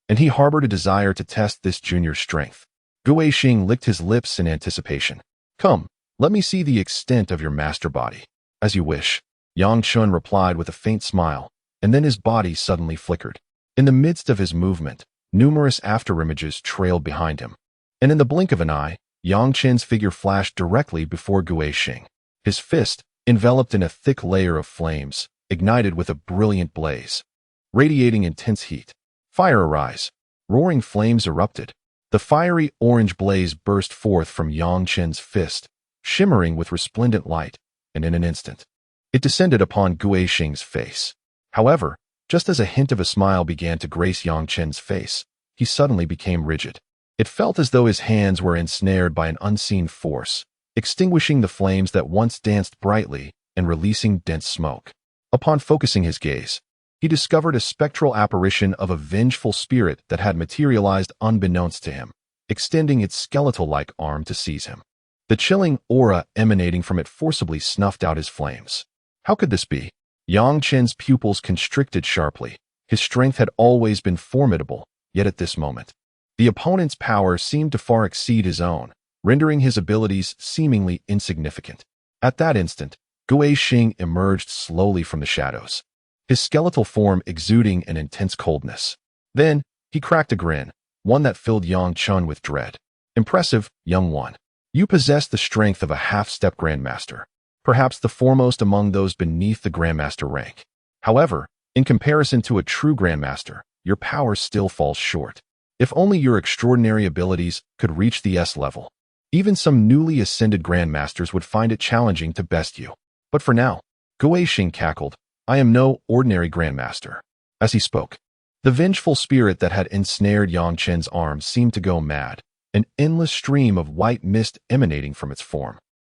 [SPEAKER 1] and he harbored a desire to test this junior's strength. Gui Xing licked his lips in anticipation. Come, Let me see the extent of your master body. As you wish, Yang Chen replied with a faint smile, and then his body suddenly flickered. In the midst of his movement, numerous afterimages trailed behind him, and in the blink of an eye, Yang Chen's figure flashed directly before Guixing. His fist, enveloped in a thick layer of flames, ignited with a brilliant blaze, radiating intense heat. Fire arise. Roaring flames erupted. The fiery orange blaze burst forth from Yang Chen's fist, shimmering with resplendent light, and in an instant, it descended upon Guixing's face. However, just as a hint of a smile began to grace Yang Chen's face, he suddenly became rigid. It felt as though his hands were ensnared by an unseen force, extinguishing the flames that once danced brightly and releasing dense smoke. Upon focusing his gaze, he discovered a spectral apparition of a vengeful spirit that had materialized unbeknownst to him, extending its skeletal-like arm to seize him. The chilling aura emanating from it forcibly snuffed out his flames. How could this be? Yang Chen's pupils constricted sharply. His strength had always been formidable, yet at this moment, the opponent's power seemed to far exceed his own, rendering his abilities seemingly insignificant. At that instant, Guixing emerged slowly from the shadows, his skeletal form exuding an intense coldness. Then, he cracked a grin, one that filled Yang Chen with dread. Impressive, young one. You possess the strength of a half-step Grandmaster, perhaps the foremost among those beneath the Grandmaster rank. However, in comparison to a true Grandmaster, your power still falls short. If only your extraordinary abilities could reach the S level. Even some newly ascended Grandmasters would find it challenging to best you. But for now, Guixing cackled, I am no ordinary Grandmaster. As he spoke, the vengeful spirit that had ensnared Yang Chen's arms seemed to go mad, an endless stream of white mist emanating from its form,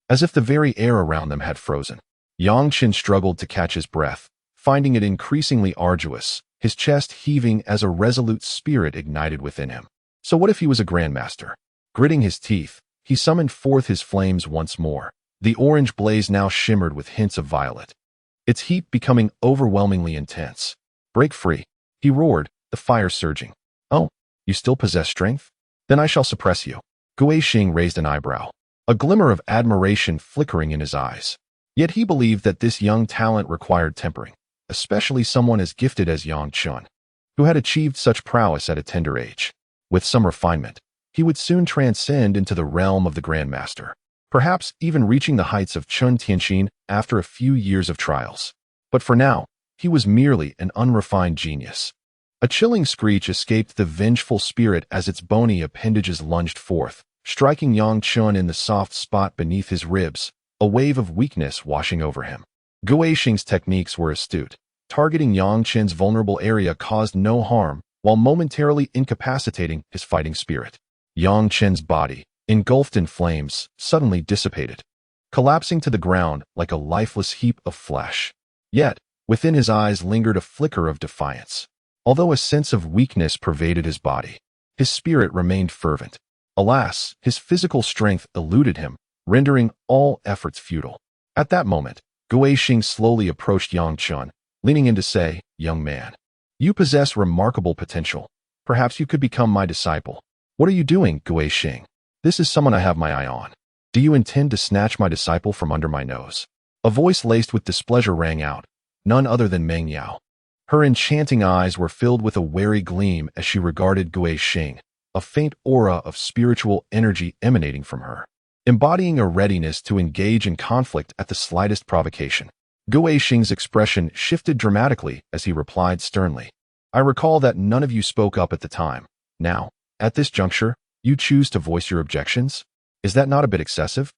[SPEAKER 1] as if the very air around them had frozen. Yang Chen struggled to catch his breath, finding it increasingly arduous, his chest heaving as a resolute spirit ignited within him. So what if he was a Grandmaster? Gritting his teeth, he summoned forth his flames once more. The orange blaze now shimmered with hints of violet, its heat becoming overwhelmingly intense. Break free, he roared, the fire surging. Oh, you still possess strength? Then I shall suppress you. Guixing raised an eyebrow, a glimmer of admiration flickering in his eyes. Yet he believed that this young talent required tempering, especially someone as gifted as Yang Chen, who had achieved such prowess at a tender age. With some refinement, he would soon transcend into the realm of the Grandmaster, perhaps even reaching the heights of Chen Tianxin after a few years of trials. But for now, he was merely an unrefined genius. A chilling screech escaped the vengeful spirit as its bony appendages lunged forth, striking Yang Chen in the soft spot beneath his ribs, a wave of weakness washing over him. Guixing's techniques were astute. Targeting Yang Chen's vulnerable area caused no harm, while momentarily incapacitating his fighting spirit. Yang Chen's body, engulfed in flames, suddenly dissipated, collapsing to the ground like a lifeless heap of flesh. Yet, within his eyes lingered a flicker of defiance. Although a sense of weakness pervaded his body, his spirit remained fervent. Alas, his physical strength eluded him, rendering all efforts futile. At that moment, Guixing slowly approached Yang Chen, leaning in to say, Young man, you possess remarkable potential. Perhaps you could become my disciple. What are you doing, Guixing? This is someone I have my eye on. Do you intend to snatch my disciple from under my nose? A voice laced with displeasure rang out, none other than Meng Yao. Her enchanting eyes were filled with a wary gleam as she regarded Guixing, a faint aura of spiritual energy emanating from her, embodying a readiness to engage in conflict at the slightest provocation. Guixing's expression shifted dramatically as he replied sternly, I recall that none of you spoke up at the time. Now, at this juncture, you choose to voice your objections? Is that not a bit excessive?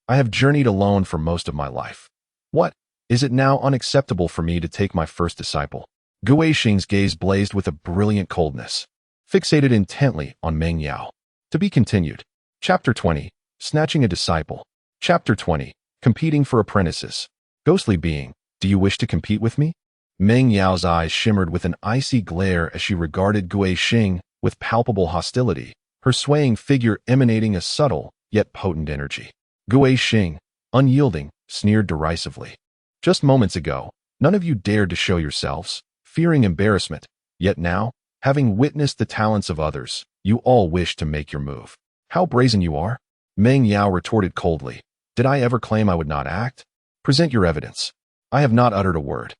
[SPEAKER 1] I have journeyed alone for most of my life. What? Is it now unacceptable for me to take my first disciple? Guixing's gaze blazed with a brilliant coldness, fixated intently on Meng Yao. To be continued. Chapter 20. Snatching a Disciple. Chapter 20. Competing for Apprentices. Ghostly being, do you wish to compete with me? Meng Yao's eyes shimmered with an icy glare as she regarded Guixing with palpable hostility, her swaying figure emanating a subtle yet potent energy. Guixing, unyielding, sneered derisively. Just moments ago, none of you dared to show yourselves, fearing embarrassment, yet now, having witnessed the talents of others, you all wish to make your move. How brazen you are! Meng Yao retorted coldly, Did I ever claim I would not act? Present your evidence. I have not uttered a word.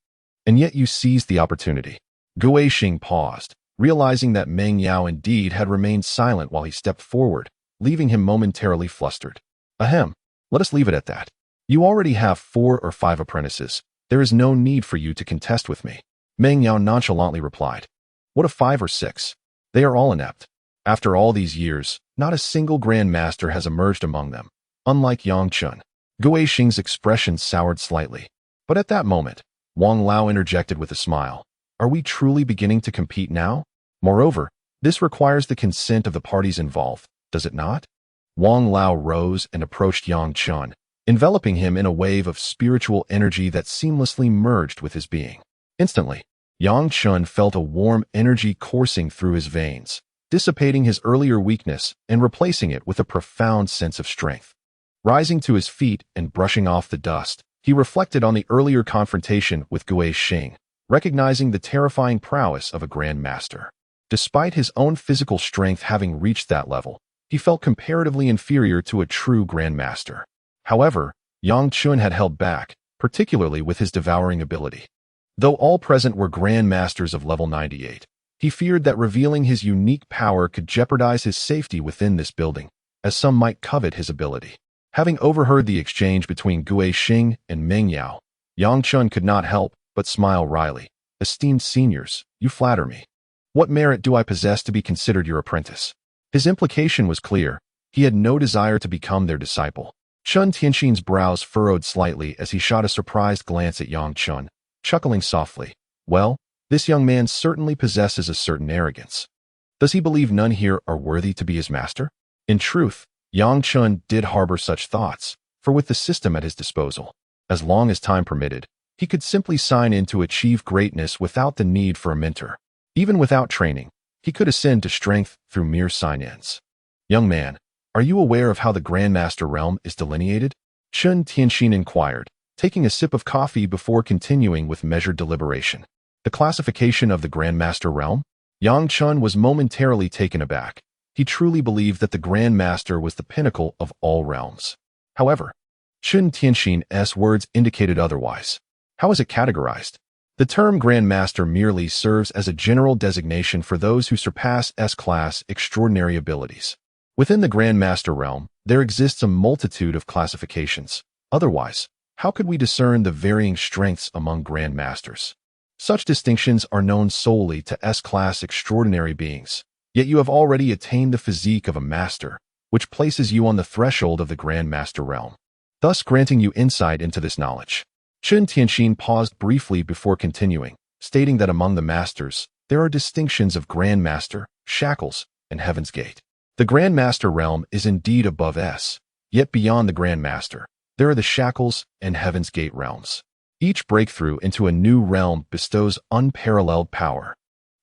[SPEAKER 1] And yet you seized the opportunity. Gui Xing paused, realizing that Meng Yao indeed had remained silent while he stepped forward, leaving him momentarily flustered. Ahem, let us leave it at that. You already have 4 or 5 apprentices. There is no need for you to contest with me. Meng Yao nonchalantly replied. What of 5 or 6? They are all inept. After all these years, not a single Grandmaster has emerged among them, unlike Yang Chun. Gui Xing's expression soured slightly. But at that moment, Wang Lao interjected with a smile. Are we truly beginning to compete now? Moreover, this requires the consent of the parties involved, does it not? Wang Lao rose and approached Yang Chun, enveloping him in a wave of spiritual energy that seamlessly merged with his being. Instantly, Yang Chun felt a warm energy coursing through his veins, dissipating his earlier weakness and replacing it with a profound sense of strength. Rising to his feet and brushing off the dust, he reflected on the earlier confrontation with Gui Xing, recognizing the terrifying prowess of a Grandmaster. Despite his own physical strength having reached that level, he felt comparatively inferior to a true Grandmaster. However, Yang Chun had held back, particularly with his devouring ability. Though all present were Grandmasters of level 98, he feared that revealing his unique power could jeopardize his safety within this building, as some might covet his ability. Having overheard the exchange between Gui Xing and Meng Yao, Yang Chun could not help but smile wryly. Esteemed seniors, you flatter me. What merit do I possess to be considered your apprentice? His implication was clear. He had no desire to become their disciple. Chen Tianxin's brows furrowed slightly as he shot a surprised glance at Yang Chun, chuckling softly. Well, this young man certainly possesses a certain arrogance. Does he believe none here are worthy to be his master? In truth, Yang Chun did harbor such thoughts, for with the system at his disposal, as long as time permitted, he could simply sign in to achieve greatness without the need for a mentor. Even without training, he could ascend to strength through mere sign-ins. Young man, are you aware of how the Grandmaster realm is delineated? Chen Tianxin inquired, taking a sip of coffee before continuing with measured deliberation. The classification of the Grandmaster realm? Yang Chun was momentarily taken aback. He truly believed that the Grandmaster was the pinnacle of all realms. However, Chen Tianxin's words indicated otherwise. How is it categorized? The term Grandmaster merely serves as a general designation for those who surpass S-class extraordinary abilities. Within the Grandmaster realm, there exists a multitude of classifications. Otherwise, how could we discern the varying strengths among Grandmasters? Such distinctions are known solely to S-class extraordinary beings. Yet you have already attained the physique of a master, which places you on the threshold of the Grandmaster realm, thus granting you insight into this knowledge. Chen Tianxin paused briefly before continuing, stating that among the masters, there are distinctions of Grandmaster, Shackles, and Heaven's Gate. The Grandmaster realm is indeed above S, yet beyond the Grandmaster, there are the Shackles and Heaven's Gate realms. Each breakthrough into a new realm bestows unparalleled power.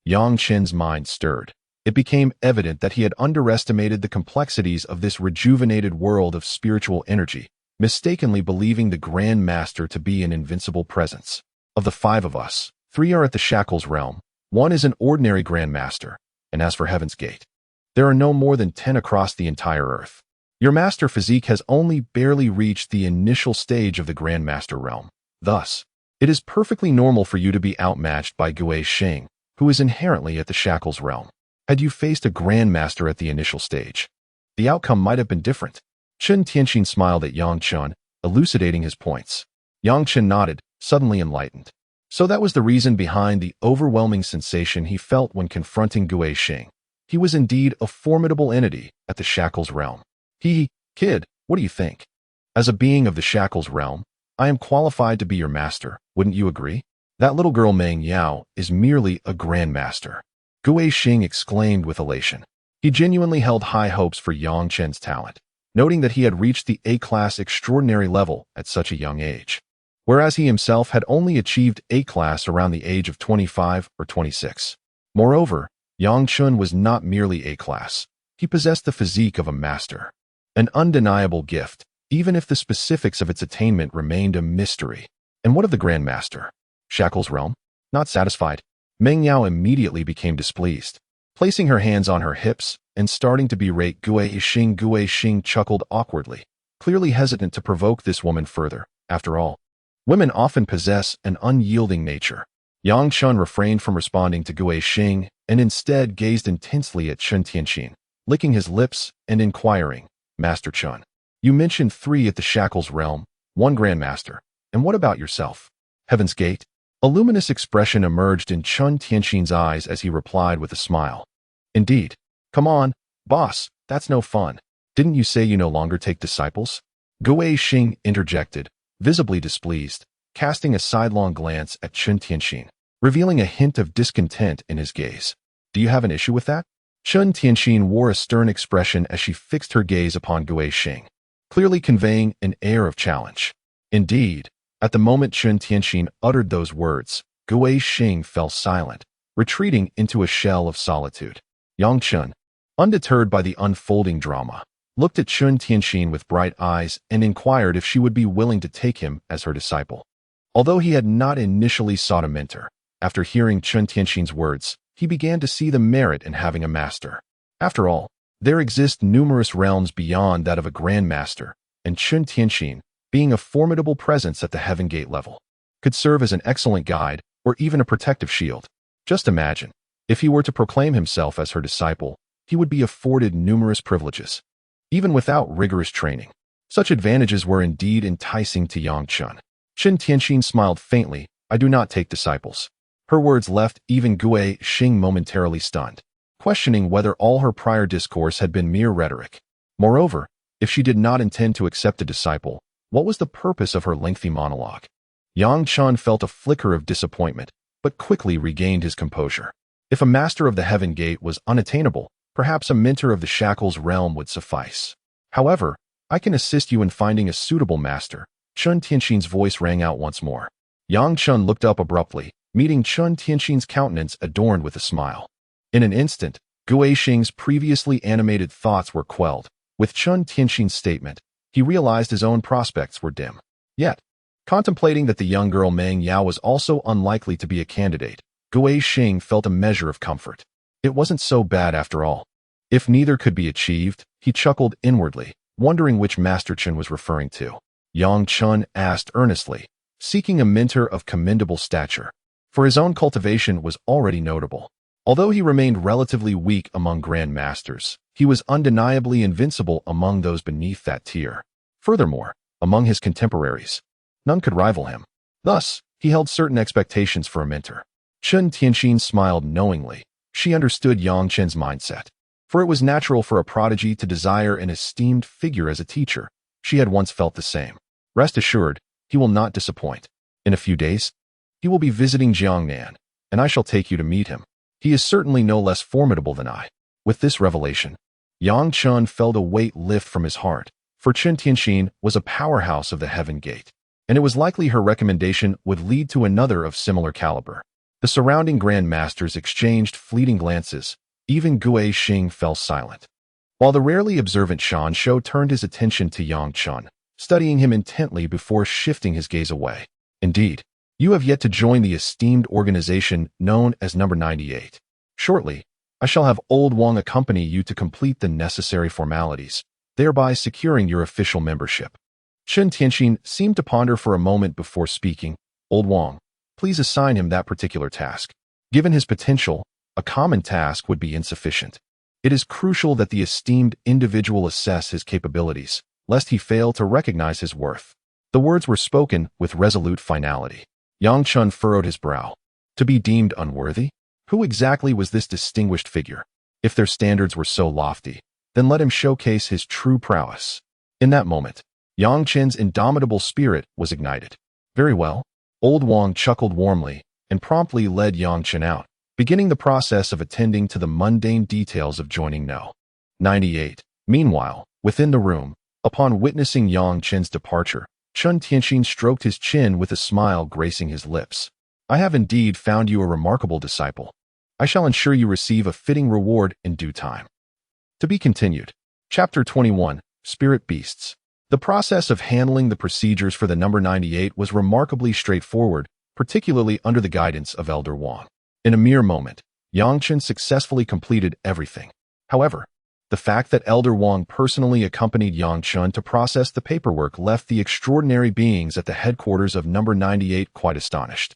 [SPEAKER 1] Yang Chen's mind stirred. It became evident that he had underestimated the complexities of this rejuvenated world of spiritual energy, mistakenly believing the Grandmaster to be an invincible presence. Of the 5 of us, 3 are at the Shackles realm, 1 is an ordinary Grandmaster, and as for Heaven's Gate, there are no more than 10 across the entire earth. Your master physique has only barely reached the initial stage of the Grandmaster realm. Thus, it is perfectly normal for you to be outmatched by Gui Xing, who is inherently at the Shackles realm. Had you faced a Grandmaster at the initial stage, the outcome might have been different. Chen Tianxin smiled at Yang Chun, elucidating his points. Yang Chun nodded, suddenly enlightened. So that was the reason behind the overwhelming sensation he felt when confronting Gui Xing. He was indeed a formidable entity at the Shackles realm. Kid, what do you think? As a being of the Shackles realm, I am qualified to be your master, wouldn't you agree? That little girl Meng Yao is merely a Grandmaster. Gui Xing exclaimed with elation. He genuinely held high hopes for Yang Chen's talent, noting that he had reached the A-class extraordinary level at such a young age, whereas he himself had only achieved A-class around the age of 25 or 26. Moreover, Yang Chun was not merely A-class. He possessed the physique of a master, an undeniable gift, even if the specifics of its attainment remained a mystery. And what of the Grandmaster? Shackles' realm? Not satisfied, Meng Yao immediately became displeased. Placing her hands on her hips and starting to berate Gui Xing chuckled awkwardly, clearly hesitant to provoke this woman further. After all, women often possess an unyielding nature. Yang Chen refrained from responding to Gui Xing and instead gazed intensely at Chen Tianqin, licking his lips and inquiring, Master Chen, you mentioned 3 at the Shackles realm, 1 Grandmaster, and what about yourself? Heaven's Gate? A luminous expression emerged in Chen Tianqin's eyes as he replied with a smile. Indeed. Come on, boss, that's no fun. Didn't you say you no longer take disciples? Gui Xing interjected, visibly displeased, casting a sidelong glance at Chen Tianqin, revealing a hint of discontent in his gaze. Do you have an issue with that? Chen Tianqin wore a stern expression as she fixed her gaze upon Gui Xing, clearly conveying an air of challenge. Indeed, at the moment Chen Tianqin uttered those words, Gui Xing fell silent, retreating into a shell of solitude. Yang Chen, undeterred by the unfolding drama, looked at Chen Tianqin with bright eyes and inquired if she would be willing to take him as her disciple. Although he had not initially sought a mentor, after hearing Chen Tianqin's words, he began to see the merit in having a master. After all, there exist numerous realms beyond that of a Grandmaster, and Chen Tianqin, being a formidable presence at the Heaven Gate level, could serve as an excellent guide or even a protective shield. Just imagine, if he were to proclaim himself as her disciple, he would be afforded numerous privileges, even without rigorous training. Such advantages were indeed enticing to Yang Chen. Chen Tianqin smiled faintly, I do not take disciples. Her words left even Gui Xing momentarily stunned, questioning whether all her prior discourse had been mere rhetoric. Moreover, if she did not intend to accept a disciple, what was the purpose of her lengthy monologue? Yang Chen felt a flicker of disappointment, but quickly regained his composure. If a master of the Heaven Gate was unattainable, perhaps a mentor of the Shackles realm would suffice. However, I can assist you in finding a suitable master. Chen Tianqin's voice rang out once more. Yang Chen looked up abruptly, meeting Chen Tianqin's countenance adorned with a smile. In an instant, Gui Xing's previously animated thoughts were quelled. With Chen Tianqin's statement, he realized his own prospects were dim. Yet, contemplating that the young girl Meng Yao was also unlikely to be a candidate, Gui Xing felt a measure of comfort. It wasn't so bad after all. If neither could be achieved, he chuckled inwardly, wondering which Master Chen was referring to. Yang Chen asked earnestly, seeking a mentor of commendable stature, for his own cultivation was already notable. Although he remained relatively weak among Grandmasters, he was undeniably invincible among those beneath that tier. Furthermore, among his contemporaries, none could rival him. Thus, he held certain expectations for a mentor. Chen Tianqin smiled knowingly. She understood Yang Chen's mindset, for it was natural for a prodigy to desire an esteemed figure as a teacher. She had once felt the same. Rest assured, he will not disappoint. In a few days, he will be visiting Jiangnan, and I shall take you to meet him. He is certainly no less formidable than I. With this revelation, Yang Chen felt a weight lift from his heart, for Chen Tianqin was a powerhouse of the Heaven Gate, and it was likely her recommendation would lead to another of similar caliber. The surrounding Grandmasters exchanged fleeting glances. Even Gui Xing fell silent, while the rarely observant Shan Shou turned his attention to Yang Chen, studying him intently before shifting his gaze away. Indeed, you have yet to join the esteemed organization known as Number 98. Shortly, I shall have Old Wang accompany you to complete the necessary formalities, thereby securing your official membership. Chen Tianqin seemed to ponder for a moment before speaking. Old Wang, please assign him that particular task. Given his potential, a common task would be insufficient. It is crucial that the esteemed individual assess his capabilities, lest he fail to recognize his worth. The words were spoken with resolute finality. Yang Chen furrowed his brow. To be deemed unworthy? Who exactly was this distinguished figure? If their standards were so lofty, then let him showcase his true prowess. In that moment, Yang Chen's indomitable spirit was ignited. Very well. Old Wang chuckled warmly and promptly led Yang Chen out, beginning the process of attending to the mundane details of joining No. 98. Meanwhile, within the room, upon witnessing Yang Chen's departure, Chen Tianqin stroked his chin with a smile gracing his lips. I have indeed found you a remarkable disciple. I shall ensure you receive a fitting reward in due time. To be continued. Chapter 21, Spirit Beasts. The process of handling the procedures for the Number 98 was remarkably straightforward, particularly under the guidance of Elder Wang. In a mere moment, Yang Chen successfully completed everything. However, The fact that Elder Wang personally accompanied Yang Chen to process the paperwork left the extraordinary beings at the headquarters of number 98 quite astonished.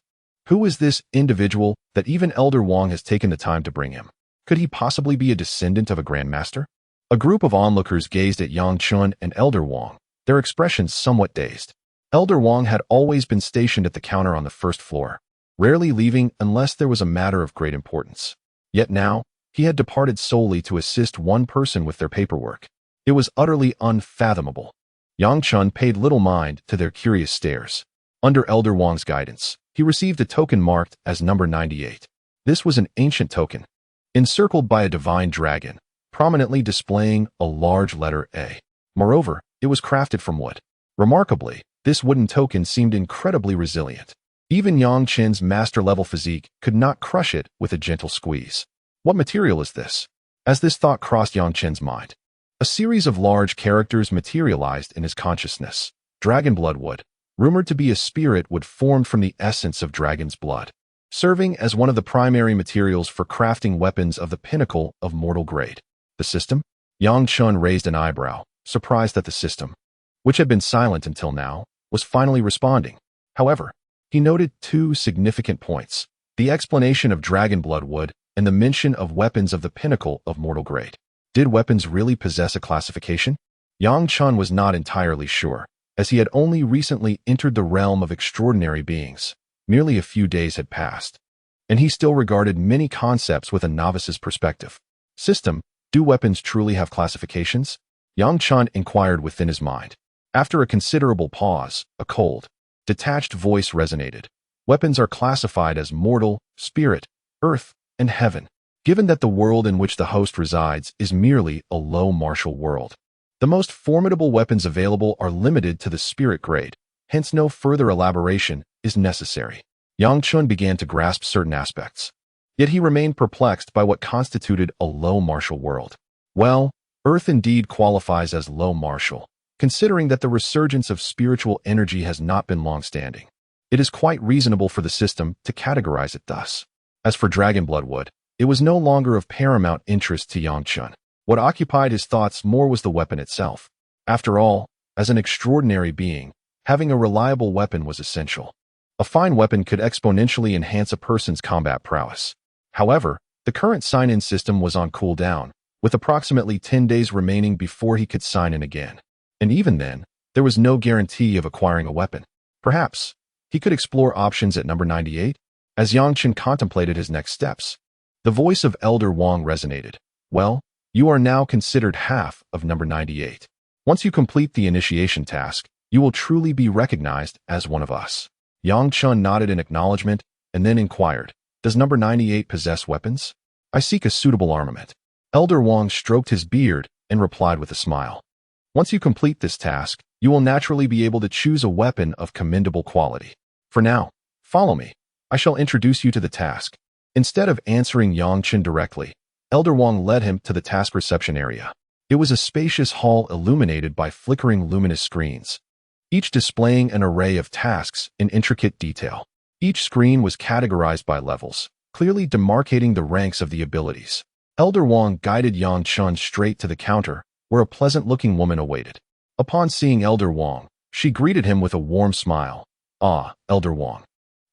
[SPEAKER 1] Who is this individual that even Elder Wang has taken the time to bring him? Could he possibly be a descendant of a Grandmaster? A group of onlookers gazed at Yang Chen and Elder Wang, their expressions somewhat dazed. Elder Wang had always been stationed at the counter on the first floor, rarely leaving unless there was a matter of great importance. Yet now, he had departed solely to assist one person with their paperwork. It was utterly unfathomable. Yang Chen paid little mind to their curious stares. Under Elder Wang's guidance, he received a token marked as number 98. This was an ancient token, encircled by a divine dragon, prominently displaying a large letter A. Moreover, it was crafted from wood. Remarkably, this wooden token seemed incredibly resilient. Even Yang Chen's master-level physique could not crush it with a gentle squeeze. What material is this? As this thought crossed Yang Chen's mind, a series of large characters materialized in his consciousness. Dragon blood wood, rumored to be a spirit wood formed from the essence of dragon's blood, serving as one of the primary materials for crafting weapons of the pinnacle of mortal grade. The system? Yang Chen raised an eyebrow, surprised that the system, which had been silent until now, was finally responding. However, he noted two significant points: the explanation of dragon blood wood and the mention of weapons of the pinnacle of mortal grade. Did weapons really possess a classification? Yang Chen was not entirely sure, as he had only recently entered the realm of extraordinary beings. Merely a few days had passed, and he still regarded many concepts with a novice's perspective. System, do weapons truly have classifications? Yang Chen inquired within his mind. After a considerable pause, a cold, detached voice resonated. Weapons are classified as mortal, spirit, earth, and heaven. Given that the world in which the host resides is merely a low martial world, the most formidable weapons available are limited to the spirit grade, hence no further elaboration is necessary. Yang Chen began to grasp certain aspects, yet he remained perplexed by what constituted a low martial world. Well, Earth indeed qualifies as low martial, considering that the resurgence of spiritual energy has not been long-standing. It is quite reasonable for the system to categorize it thus. As for dragon blood wood, it was no longer of paramount interest to Yang Chen. What occupied his thoughts more was the weapon itself. After all, as an extraordinary being, having a reliable weapon was essential. A fine weapon could exponentially enhance a person's combat prowess. However, the current sign-in system was on cooldown, with approximately 10 days remaining before he could sign in again. And even then, there was no guarantee of acquiring a weapon. Perhaps, he could explore options at number 98? As Yang Chen contemplated his next steps, the voice of Elder Wang resonated. Well, you are now considered half of number 98. Once you complete the initiation task, you will truly be recognized as one of us. Yang Chen nodded in acknowledgement and then inquired, does number 98 possess weapons? I seek a suitable armament. Elder Wang stroked his beard and replied with a smile. Once you complete this task, you will naturally be able to choose a weapon of commendable quality. For now, follow me. I shall introduce you to the task. Instead of answering Yang Chen directly, Elder Wang led him to the task reception area. It was a spacious hall illuminated by flickering luminous screens, each displaying an array of tasks in intricate detail. Each screen was categorized by levels, clearly demarcating the ranks of the abilities. Elder Wang guided Yang Chen straight to the counter, where a pleasant-looking woman awaited. Upon seeing Elder Wang, she greeted him with a warm smile. Ah, Elder Wang,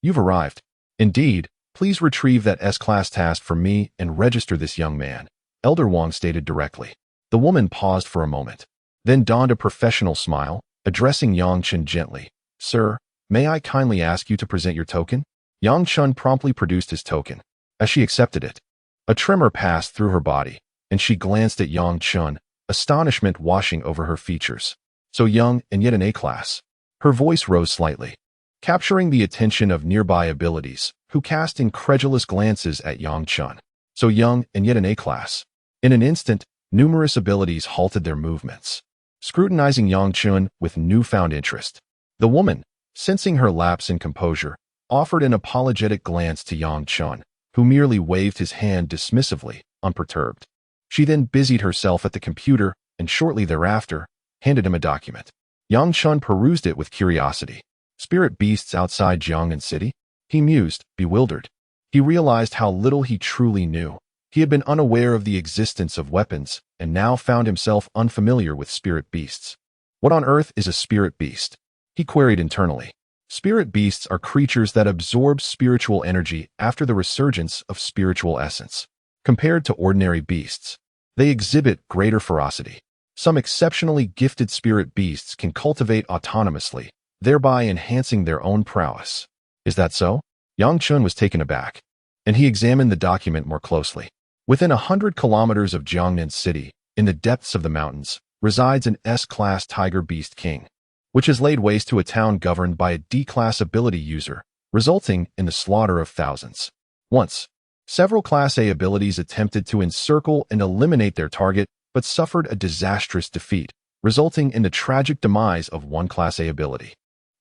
[SPEAKER 1] you've arrived. Indeed, please retrieve that S-class task for me and register this young man, Elder Wang stated directly. The woman paused for a moment, then donned a professional smile, addressing Yang Chen gently. Sir, may I kindly ask you to present your token? Yang Chen promptly produced his token. As she accepted it, a tremor passed through her body, and she glanced at Yang Chen, astonishment washing over her features. So young and yet an A-class. Her voice rose slightly, capturing the attention of nearby abilities, who cast incredulous glances at Yang Chen. So young and yet an A-class. In an instant, numerous abilities halted their movements, scrutinizing Yang Chen with newfound interest. The woman, sensing her lapse in composure, offered an apologetic glance to Yang Chen, who merely waved his hand dismissively, unperturbed. She then busied herself at the computer and shortly thereafter, handed him a document. Yang Chen perused it with curiosity. Spirit beasts outside Jiangnan City? He mused, bewildered. He realized how little he truly knew. He had been unaware of the existence of weapons and now found himself unfamiliar with spirit beasts. What on earth is a spirit beast? He queried internally. Spirit beasts are creatures that absorb spiritual energy after the resurgence of spiritual essence. Compared to ordinary beasts, they exhibit greater ferocity. Some exceptionally gifted spirit beasts can cultivate autonomously, thereby enhancing their own prowess. Is that so? Yang Chun was taken aback, and he examined the document more closely. Within 100 kilometers of Jiangnan City, in the depths of the mountains, resides an S-class tiger beast king, which has laid waste to a town governed by a D-class ability user, resulting in the slaughter of thousands. Once, several Class A abilities attempted to encircle and eliminate their target, but suffered a disastrous defeat, resulting in the tragic demise of one Class A ability.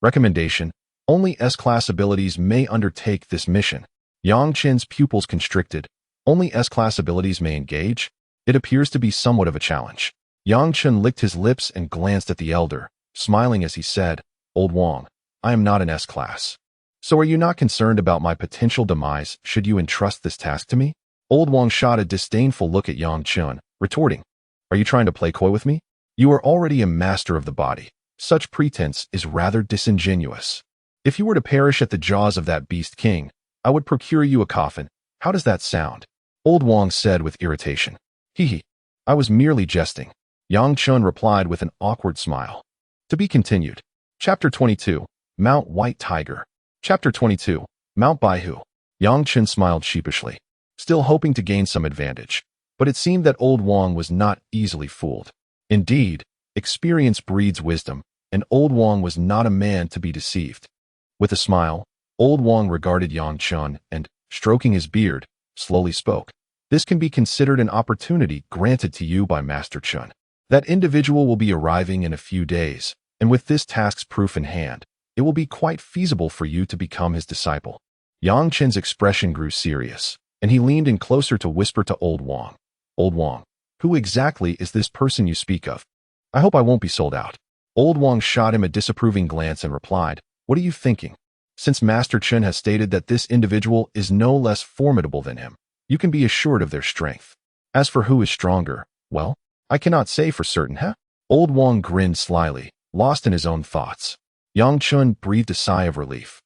[SPEAKER 1] Recommendation: only S-class abilities may undertake this mission. Yang Chen's pupils constricted. Only S-class abilities may engage? It appears to be somewhat of a challenge. Yang Chen licked his lips and glanced at the elder, smiling as he said, "Old Wang, I am not an S-class. So are you not concerned about my potential demise should you entrust this task to me?" Old Wang shot a disdainful look at Yang Chen, retorting, "Are you trying to play coy with me? You are already a master of the body. Such pretense is rather disingenuous. If you were to perish at the jaws of that beast king, I would procure you a coffin. How does that sound?" Old Wang said with irritation. "Hee, I was merely jesting." Yang Chun replied with an awkward smile. To be continued. Chapter 22. Mount White Tiger. Chapter 22. Mount Baihu. Yang Chun smiled sheepishly, still hoping to gain some advantage, but it seemed that Old Wang was not easily fooled. Indeed, experience breeds wisdom, and Old Wang was not a man to be deceived. With a smile, Old Wang regarded Yang Chun and, stroking his beard, slowly spoke. "This can be considered an opportunity granted to you by Master Chen. That individual will be arriving in a few days, and with this task's proof in hand, it will be quite feasible for you to become his disciple." Yang Chen's expression grew serious, and he leaned in closer to whisper to Old Wang. "Old Wang, who exactly is this person you speak of? I hope I won't be sold out." Old Wang shot him a disapproving glance and replied, "What are you thinking? Since Master Chen has stated that this individual is no less formidable than him, you can be assured of their strength. As for who is stronger, well, I cannot say for certain, huh?" Old Wang grinned slyly, lost in his own thoughts. Yang Chun breathed a sigh of relief,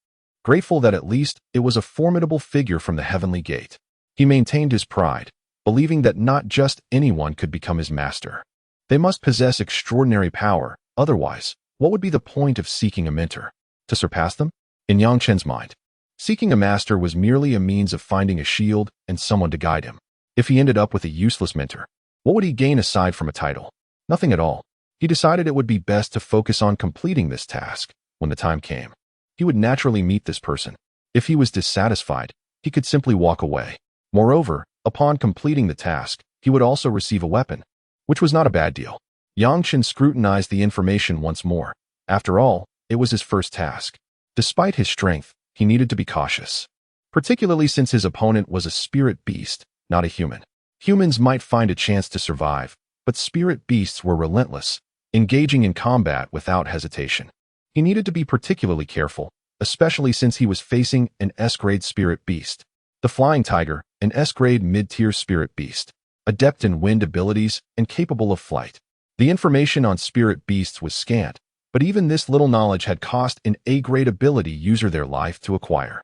[SPEAKER 1] grateful that at least it was a formidable figure from the heavenly gate. He maintained his pride, believing that not just anyone could become his master. They must possess extraordinary power, otherwise, what would be the point of seeking a mentor? To surpass them? In Yang Chen's mind, seeking a master was merely a means of finding a shield and someone to guide him. If he ended up with a useless mentor, what would he gain aside from a title? Nothing at all. He decided it would be best to focus on completing this task. When the time came, he would naturally meet this person. If he was dissatisfied, he could simply walk away. Moreover, upon completing the task, he would also receive a weapon, which was not a bad deal. Yang Chen scrutinized the information once more. After all, it was his first task. Despite his strength, he needed to be cautious, particularly since his opponent was a spirit beast, not a human. Humans might find a chance to survive, but spirit beasts were relentless, engaging in combat without hesitation. He needed to be particularly careful, especially since he was facing an S-grade spirit beast. The Flying Tiger, an S-grade mid-tier spirit beast, adept in wind abilities and capable of flight. The information on spirit beasts was scant, but even this little knowledge had cost an A-grade ability user their life to acquire.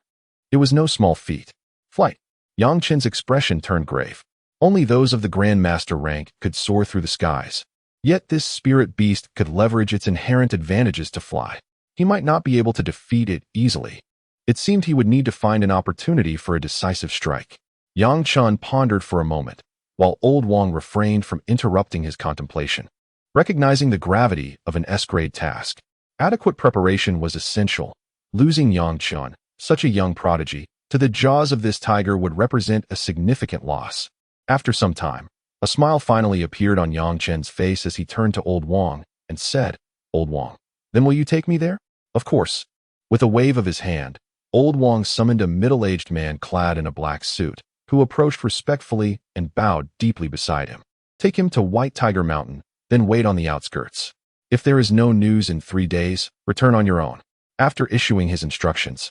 [SPEAKER 1] It was no small feat. Flight. Yang Chen's expression turned grave. Only those of the Grandmaster rank could soar through the skies. Yet this spirit beast could leverage its inherent advantages to fly. He might not be able to defeat it easily. It seemed he would need to find an opportunity for a decisive strike. Yang Chen pondered for a moment, while Old Wang refrained from interrupting his contemplation. Recognizing the gravity of an S-grade task, adequate preparation was essential. Losing Yang Chen, such a young prodigy, to the jaws of this tiger would represent a significant loss. After some time, a smile finally appeared on Yang Chen's face as he turned to Old Wang and said, "Old Wang, then will you take me there?" "Of course." With a wave of his hand, Old Wang summoned a middle-aged man clad in a black suit, who approached respectfully and bowed deeply beside him. "Take him to White Tiger Mountain, then wait on the outskirts. If there is no news in 3 days, return on your own." After issuing his instructions,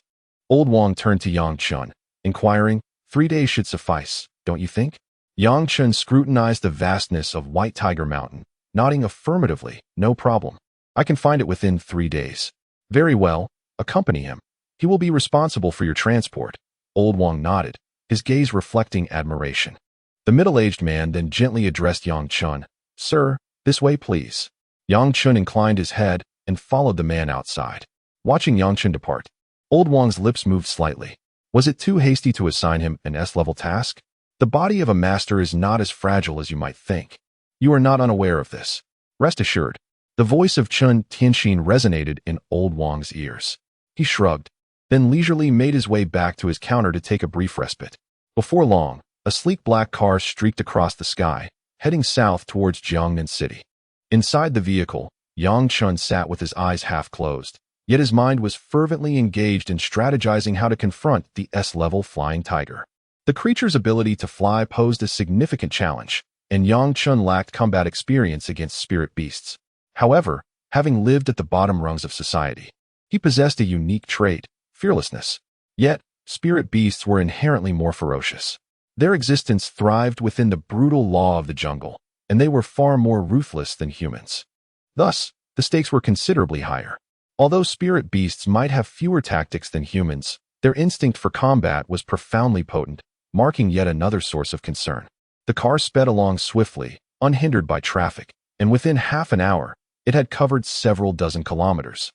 [SPEAKER 1] Old Wang turned to Yang Chen, inquiring, 3 days should suffice, don't you think?" Yang Chen scrutinized the vastness of White Tiger Mountain, nodding affirmatively. No problem. I can find it within 3 days. Very well, accompany him. He will be responsible for your transport. Old Wang nodded, his gaze reflecting admiration. The middle-aged man then gently addressed Yang Chen. Sir, this way please. Yang Chen inclined his head and followed the man outside. Watching Yang Chen depart, Old Wang's lips moved slightly. Was it too hasty to assign him an S-level task? The body of a master is not as fragile as you might think. You are not unaware of this. Rest assured. The voice of Chen Tianxin resonated in Old Wang's ears. He shrugged, then leisurely made his way back to his counter to take a brief respite. Before long, a sleek black car streaked across the sky, heading south towards Jiangnan City. Inside the vehicle, Yang Chen sat with his eyes half closed, yet his mind was fervently engaged in strategizing how to confront the S-level flying tiger. The creature's ability to fly posed a significant challenge, and Yang Chen lacked combat experience against spirit beasts. However, having lived at the bottom rungs of society, he possessed a unique trait, fearlessness. Yet, spirit beasts were inherently more ferocious. Their existence thrived within the brutal law of the jungle, and they were far more ruthless than humans. Thus, the stakes were considerably higher. Although spirit beasts might have fewer tactics than humans, their instinct for combat was profoundly potent, marking yet another source of concern. The car sped along swiftly, unhindered by traffic, and within half an hour, it had covered several dozen kilometers,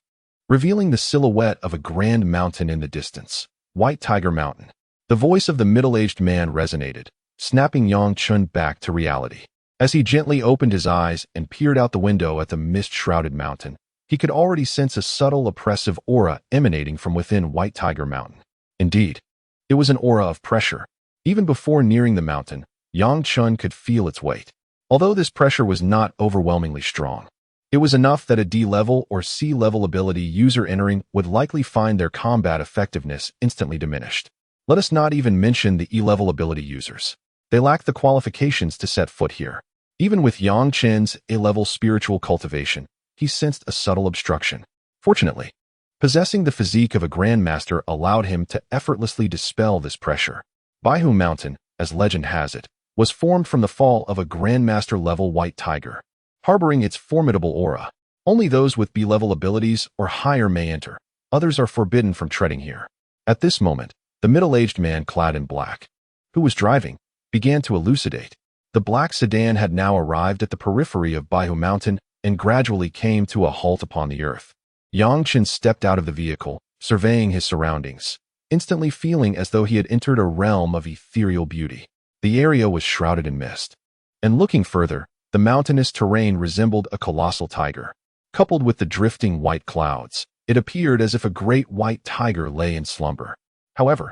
[SPEAKER 1] revealing the silhouette of a grand mountain in the distance, White Tiger Mountain. The voice of the middle-aged man resonated, snapping Yang Chen back to reality. As he gently opened his eyes and peered out the window at the mist-shrouded mountain, he could already sense a subtle oppressive aura emanating from within White Tiger Mountain. Indeed, it was an aura of pressure. Even before nearing the mountain, Yang Chen could feel its weight. Although this pressure was not overwhelmingly strong, it was enough that a D-level or C-level ability user entering would likely find their combat effectiveness instantly diminished. Let us not even mention the E-level ability users. They lack the qualifications to set foot here. Even with Yang Chen's A-level spiritual cultivation, he sensed a subtle obstruction. Fortunately, possessing the physique of a Grandmaster allowed him to effortlessly dispel this pressure. Baihu Mountain, as legend has it, was formed from the fall of a Grandmaster-level White Tiger, harboring its formidable aura. Only those with B-level abilities or higher may enter. Others are forbidden from treading here. At this moment, the middle-aged man clad in black, who was driving, began to elucidate. The black sedan had now arrived at the periphery of Baihu Mountain and gradually came to a halt upon the earth. Yang Chen stepped out of the vehicle, surveying his surroundings, instantly feeling as though he had entered a realm of ethereal beauty. The area was shrouded in mist, and looking further, the mountainous terrain resembled a colossal tiger. Coupled with the drifting white clouds, it appeared as if a great white tiger lay in slumber. However,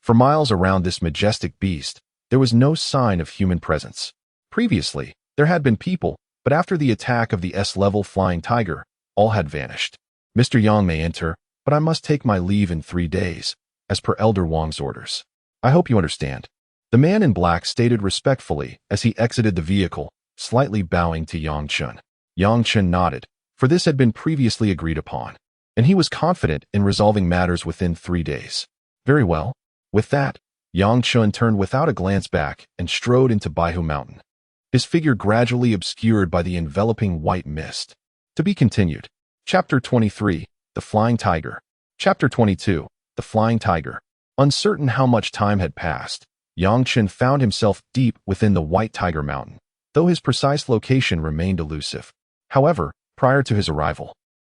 [SPEAKER 1] for miles around this majestic beast, there was no sign of human presence. Previously, there had been people, but after the attack of the S-level flying tiger, all had vanished. Mr. Yang may enter, but I must take my leave in 3 days, as per Elder Wang's orders. I hope you understand. The man in black stated respectfully as he exited the vehicle, slightly bowing to Yang Chen. Yang Chen nodded, for this had been previously agreed upon, and he was confident in resolving matters within 3 days. Very well. With that, Yang Chen turned without a glance back and strode into Baihu Mountain, his figure gradually obscured by the enveloping white mist. To be continued. Chapter 23, The Flying Tiger. Chapter 22, The Flying Tiger. Uncertain how much time had passed, Yang Chen found himself deep within the White Tiger Mountain, though his precise location remained elusive. However, prior to his arrival,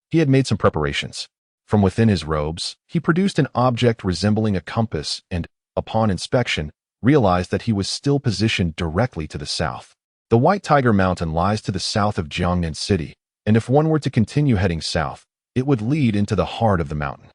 [SPEAKER 1] he had made some preparations. From within his robes, he produced an object resembling a compass and, upon inspection, realized that he was still positioned directly to the south. The White Tiger Mountain lies to the south of Jiangnan City, and if one were to continue heading south, it would lead into the heart of the mountain.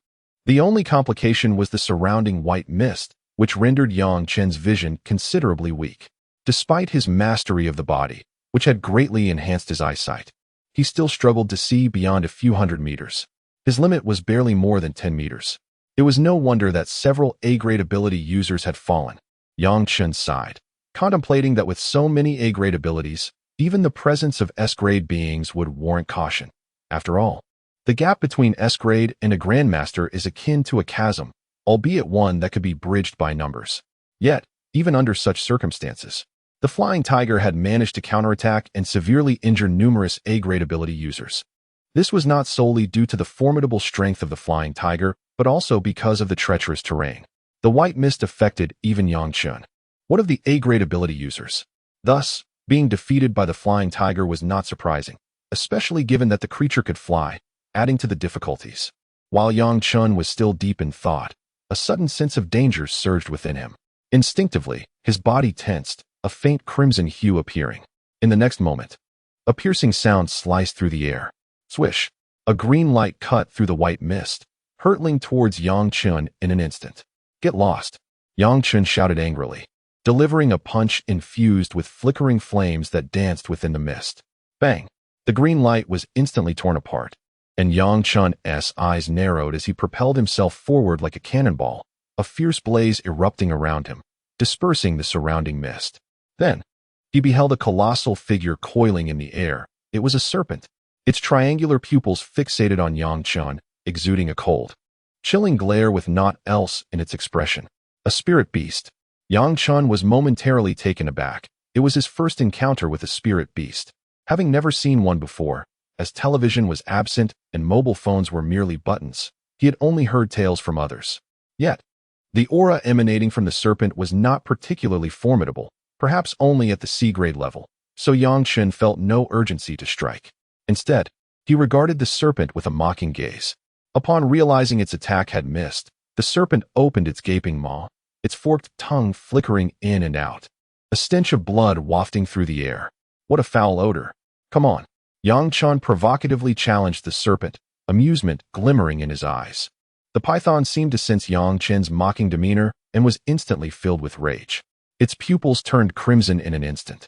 [SPEAKER 1] The only complication was the surrounding white mist, which rendered Yang Chen's vision considerably weak. Despite his mastery of the body, which had greatly enhanced his eyesight, he still struggled to see beyond a few hundred meters. His limit was barely more than 10 meters. It was no wonder that several A-grade ability users had fallen. Yang Chen sighed, contemplating that with so many A-grade abilities, even the presence of S-grade beings would warrant caution. After all, the gap between S-grade and a Grandmaster is akin to a chasm, albeit one that could be bridged by numbers. Yet, even under such circumstances, The flying tiger had managed to counterattack and severely injure numerous A-grade ability users. This was not solely due to the formidable strength of the flying tiger, but also because of the treacherous terrain. The white mist affected even Chen, one of the A-grade ability users. Thus, being defeated by the flying tiger was not surprising, especially given that the creature could fly, adding to the difficulties. While Chen was still deep in thought, a sudden sense of danger surged within him. Instinctively, his body tensed, a faint crimson hue appearing. In the next moment, a piercing sound sliced through the air. Swish! A green light cut through the white mist, hurtling towards Chen in an instant. "Get lost!" Chen shouted angrily, delivering a punch infused with flickering flames that danced within the mist. Bang! The green light was instantly torn apart, and Chen's eyes narrowed as he propelled himself forward like a cannonball, a fierce blaze erupting around him, dispersing the surrounding mist. Then, he beheld a colossal figure coiling in the air. It was a serpent, its triangular pupils fixated on Chen, exuding a cold, chilling glare with naught else in its expression. A spirit beast. Chen was momentarily taken aback. It was his first encounter with a spirit beast. Having never seen one before, as television was absent and mobile phones were merely buttons, he had only heard tales from others. Yet, the aura emanating from the serpent was not particularly formidable, perhaps only at the C-grade level, so Chen felt no urgency to strike. Instead, he regarded the serpent with a mocking gaze. Upon realizing its attack had missed, the serpent opened its gaping maw, its forked tongue flickering in and out, a stench of blood wafting through the air. What a foul odor. "Come on." Chen provocatively challenged the serpent, amusement glimmering in his eyes. The python seemed to sense Chen's mocking demeanor and was instantly filled with rage. Its pupils turned crimson in an instant,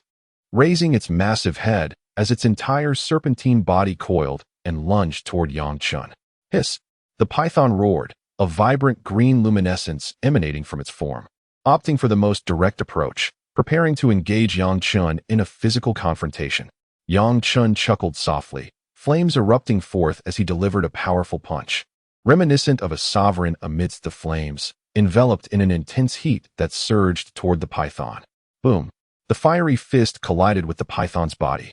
[SPEAKER 1] raising its massive head as its entire serpentine body coiled and lunged toward Chen. Hiss! The python roared, a vibrant green luminescence emanating from its form. Opting for the most direct approach, preparing to engage Chen in a physical confrontation. Chen chuckled softly, flames erupting forth as he delivered a powerful punch, reminiscent of a sovereign amidst the flames, enveloped in an intense heat that surged toward the python. Boom! The fiery fist collided with the python's body,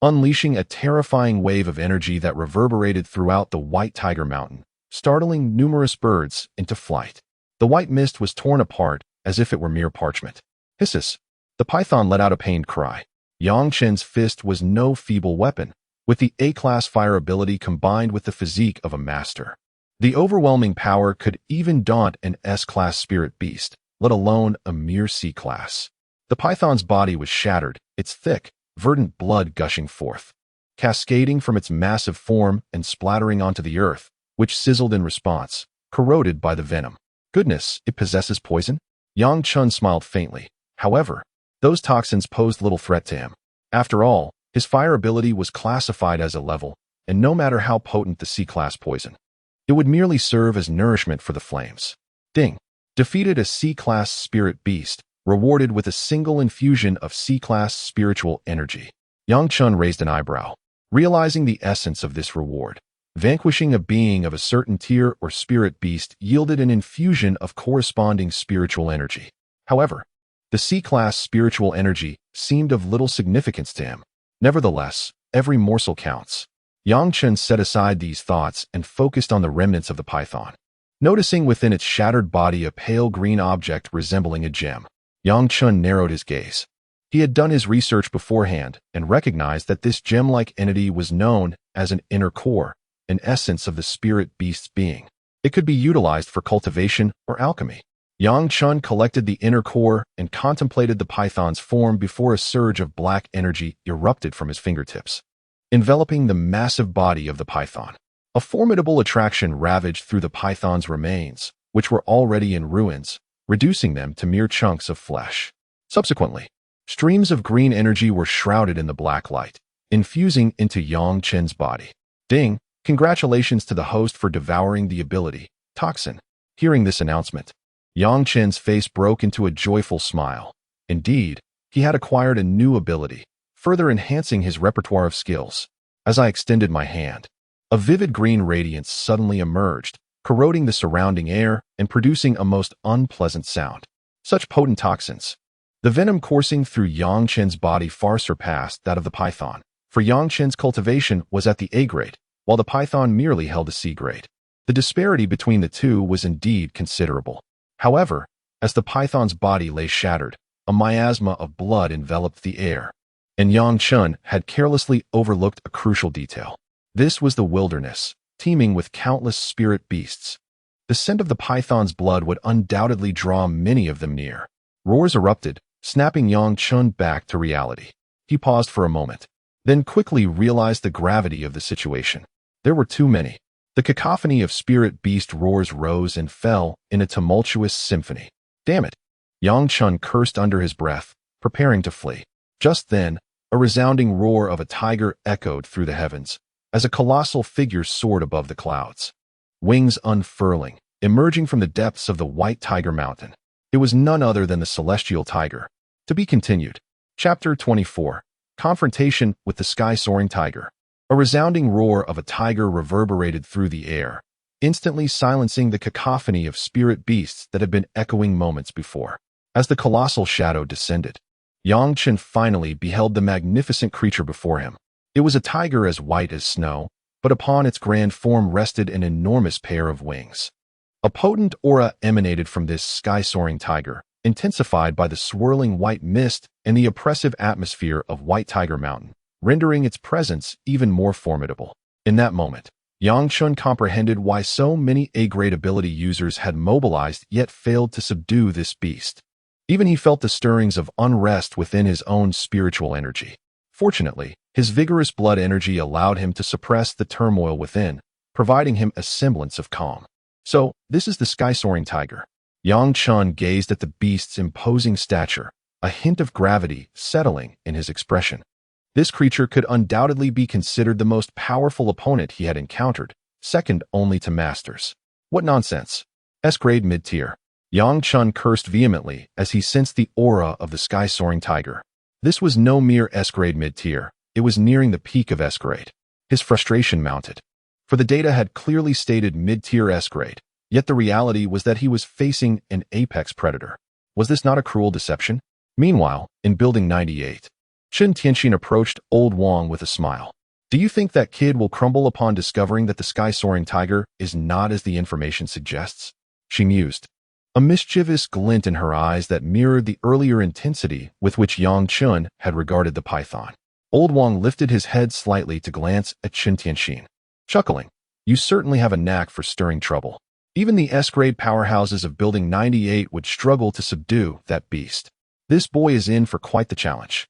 [SPEAKER 1] unleashing a terrifying wave of energy that reverberated throughout the White Tiger Mountain, startling numerous birds into flight. The white mist was torn apart as if it were mere parchment. Hisses! The python let out a pained cry. Chen's fist was no feeble weapon, with the A-class fire ability combined with the physique of a master. The overwhelming power could even daunt an S-class spirit beast, let alone a mere C-class. The python's body was shattered, its thick, verdant blood gushing forth, cascading from its massive form and splattering onto the earth, which sizzled in response, corroded by the venom. Goodness, it possesses poison? Chen smiled faintly. However, those toxins posed little threat to him. After all, his fire ability was classified as a level, and no matter how potent the C-class poison, it would merely serve as nourishment for the flames. Ding! Defeated a C-class spirit beast, rewarded with a single infusion of C-class spiritual energy. Chen raised an eyebrow, realizing the essence of this reward. Vanquishing a being of a certain tier or spirit beast yielded an infusion of corresponding spiritual energy. However, the C-class spiritual energy seemed of little significance to him. Nevertheless, every morsel counts. Chen set aside these thoughts and focused on the remnants of the python, noticing within its shattered body a pale green object resembling a gem. Chen narrowed his gaze. He had done his research beforehand and recognized that this gem-like entity was known as an inner core, an essence of the spirit beast's being. It could be utilized for cultivation or alchemy. Chen collected the inner core and contemplated the python's form before a surge of black energy erupted from his fingertips, enveloping the massive body of the python. A formidable attraction ravaged through the python's remains, which were already in ruins, reducing them to mere chunks of flesh. Subsequently, streams of green energy were shrouded in the black light, infusing into Chen's body. Ding! Congratulations to the host for devouring the ability, Toxin. Hearing this announcement, Chen's face broke into a joyful smile. Indeed, he had acquired a new ability, further enhancing his repertoire of skills. As I extended my hand, a vivid green radiance suddenly emerged, corroding the surrounding air and producing a most unpleasant sound. Such potent toxins. The venom coursing through Yang Chen's body far surpassed that of the python, for Yang Chen's cultivation was at the A grade, while the python merely held a C grade. The disparity between the two was indeed considerable. However, as the python's body lay shattered, a miasma of blood enveloped the air, and Yang Chen had carelessly overlooked a crucial detail. This was the wilderness, teeming with countless spirit beasts. The scent of the python's blood would undoubtedly draw many of them near. Roars erupted, snapping Yang Chen back to reality. He paused for a moment, then quickly realized the gravity of the situation. There were too many. The cacophony of spirit beast roars rose and fell in a tumultuous symphony. Damn it! Yang Chen cursed under his breath, preparing to flee. Just then, a resounding roar of a tiger echoed through the heavens, as a colossal figure soared above the clouds. Wings unfurling, emerging from the depths of the White Tiger Mountain. It was none other than the celestial tiger. To be continued. Chapter 24. Confrontation with the sky-soaring tiger. A resounding roar of a tiger reverberated through the air, instantly silencing the cacophony of spirit beasts that had been echoing moments before. As the colossal shadow descended, Yang Chen finally beheld the magnificent creature before him. It was a tiger as white as snow, but upon its grand form rested an enormous pair of wings. A potent aura emanated from this sky-soaring tiger, intensified by the swirling white mist and the oppressive atmosphere of White Tiger Mountain, rendering its presence even more formidable. In that moment, Yang Chen comprehended why so many A-grade ability users had mobilized yet failed to subdue this beast. Even he felt the stirrings of unrest within his own spiritual energy. Fortunately, his vigorous blood energy allowed him to suppress the turmoil within, providing him a semblance of calm. So, this is the sky-soaring tiger. Yang Chen gazed at the beast's imposing stature, a hint of gravity settling in his expression. This creature could undoubtedly be considered the most powerful opponent he had encountered, second only to masters. What nonsense. S-grade mid-tier. Yang Chen cursed vehemently as he sensed the aura of the sky-soaring tiger. This was no mere S-grade mid-tier, it was nearing the peak of S-grade. His frustration mounted. For the data had clearly stated mid-tier S-grade, yet the reality was that he was facing an apex predator. Was this not a cruel deception? Meanwhile, in Building 98, Chen Tianxin approached Old Wang with a smile. Do you think that kid will crumble upon discovering that the sky-soaring tiger is not as the information suggests? She mused, a mischievous glint in her eyes that mirrored the earlier intensity with which Yang Chen had regarded the python. Old Wang lifted his head slightly to glance at Chen Tianxin, chuckling. You certainly have a knack for stirring trouble. Even the S-grade powerhouses of Building 98 would struggle to subdue that beast. This boy is in for quite the challenge.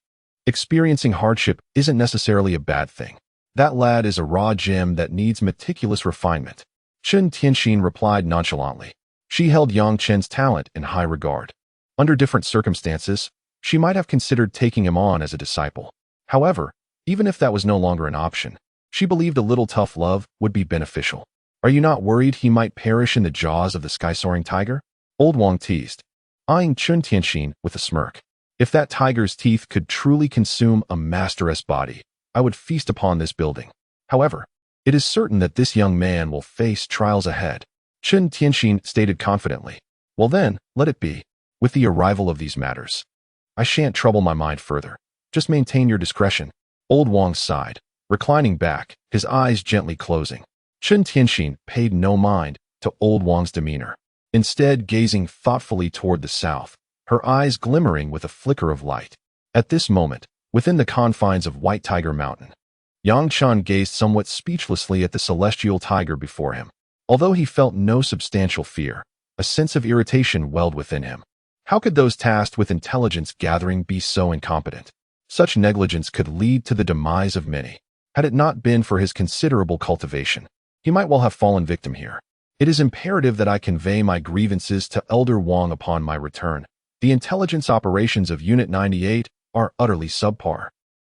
[SPEAKER 1] Experiencing hardship isn't necessarily a bad thing. That lad is a raw gem that needs meticulous refinement. Chen Tianxin replied nonchalantly. She held Yang Chen's talent in high regard. Under different circumstances, she might have considered taking him on as a disciple. However, even if that was no longer an option, she believed a little tough love would be beneficial. Are you not worried he might perish in the jaws of the sky-soaring tiger? Old Wang teased, eyeing Chen Tianxin with a smirk. If that tiger's teeth could truly consume a master's body, I would feast upon this building. However, it is certain that this young man will face trials ahead. Chen Tianxin stated confidently. Well then, let it be. With the arrival of these matters, I shan't trouble my mind further. Just maintain your discretion. Old Wang sighed, reclining back, his eyes gently closing. Chen Tianxin paid no mind to Old Wang's demeanor, instead gazing thoughtfully toward the south, her eyes glimmering with a flicker of light. At this moment, within the confines of White Tiger Mountain, Yang Chen gazed somewhat speechlessly at the celestial tiger before him. Although he felt no substantial fear, a sense of irritation welled within him. How could those tasked with intelligence gathering be so incompetent? Such negligence could lead to the demise of many. Had it not been for his considerable cultivation, he might well have fallen victim here. It is imperative that I convey my grievances to Elder Wang upon my return. The intelligence operations of Unit 98 are utterly subpar.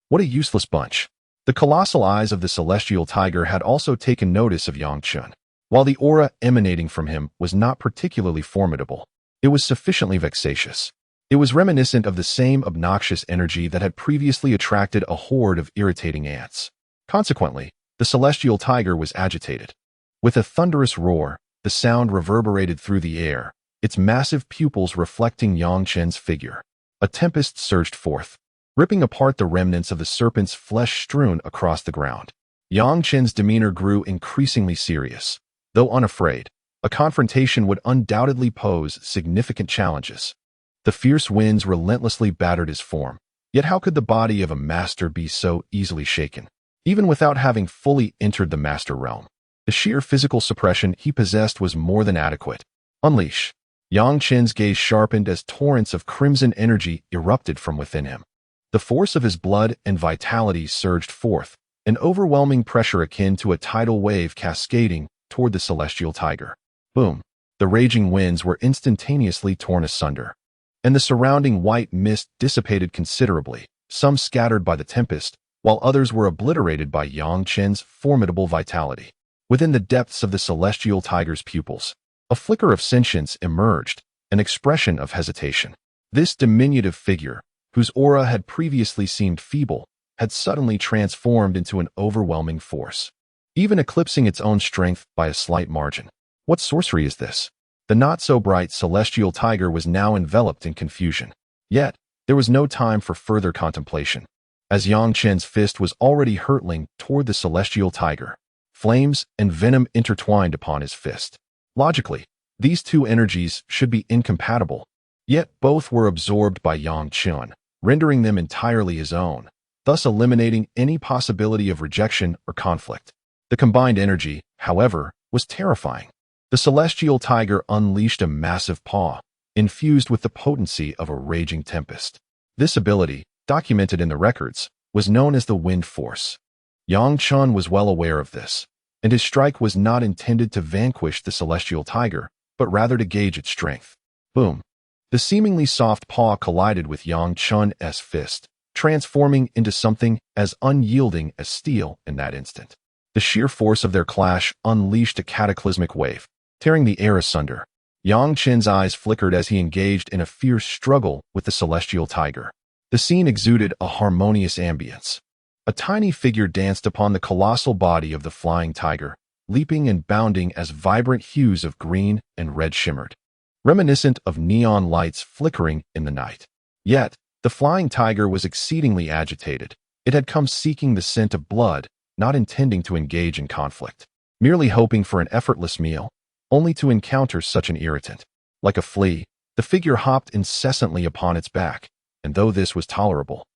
[SPEAKER 1] What a useless bunch. The colossal eyes of the celestial tiger had also taken notice of Yang Chen. While the aura emanating from him was not particularly formidable, it was sufficiently vexatious. It was reminiscent of the same obnoxious energy that had previously attracted a horde of irritating ants. Consequently, the celestial tiger was agitated. With a thunderous roar, the sound reverberated through the air, its massive pupils reflecting Yang Chen's figure. A tempest surged forth, ripping apart the remnants of the serpent's flesh strewn across the ground. Yang Chen's demeanor grew increasingly serious. Though unafraid, a confrontation would undoubtedly pose significant challenges. The fierce winds relentlessly battered his form, yet how could the body of a master be so easily shaken? Even without having fully entered the master realm, the sheer physical suppression he possessed was more than adequate. Unleash. Yang Chen's gaze sharpened as torrents of crimson energy erupted from within him. The force of his blood and vitality surged forth, an overwhelming pressure akin to a tidal wave cascading toward the celestial tiger. Boom! The raging winds were instantaneously torn asunder, and the surrounding white mist dissipated considerably, some scattered by the tempest, while others were obliterated by Yang Chen's formidable vitality. Within the depths of the celestial tiger's pupils, a flicker of sentience emerged, an expression of hesitation. This diminutive figure, whose aura had previously seemed feeble, had suddenly transformed into an overwhelming force, even eclipsing its own strength by a slight margin. What sorcery is this? The not-so-bright celestial tiger was now enveloped in confusion. Yet, there was no time for further contemplation, as Yang Chen's fist was already hurtling toward the celestial tiger. Flames and venom intertwined upon his fist. Logically, these two energies should be incompatible, yet both were absorbed by Yang Chen, rendering them entirely his own, thus eliminating any possibility of rejection or conflict. The combined energy, however, was terrifying. The celestial tiger unleashed a massive paw, infused with the potency of a raging tempest. This ability, documented in the records, was known as the wind force. Yang Chen was well aware of this, and his strike was not intended to vanquish the celestial tiger, but rather to gauge its strength. Boom! The seemingly soft paw collided with Yang Chen's fist, transforming into something as unyielding as steel in that instant. The sheer force of their clash unleashed a cataclysmic wave, tearing the air asunder. Yang Chen's eyes flickered as he engaged in a fierce struggle with the celestial tiger. The scene exuded a harmonious ambience. A tiny figure danced upon the colossal body of the flying tiger, leaping and bounding as vibrant hues of green and red shimmered, reminiscent of neon lights flickering in the night. Yet, the flying tiger was exceedingly agitated. It had come seeking the scent of blood, not intending to engage in conflict, merely hoping for an effortless meal, only to encounter such an irritant. Like a flea, the figure hopped incessantly upon its back, and though this was tolerable,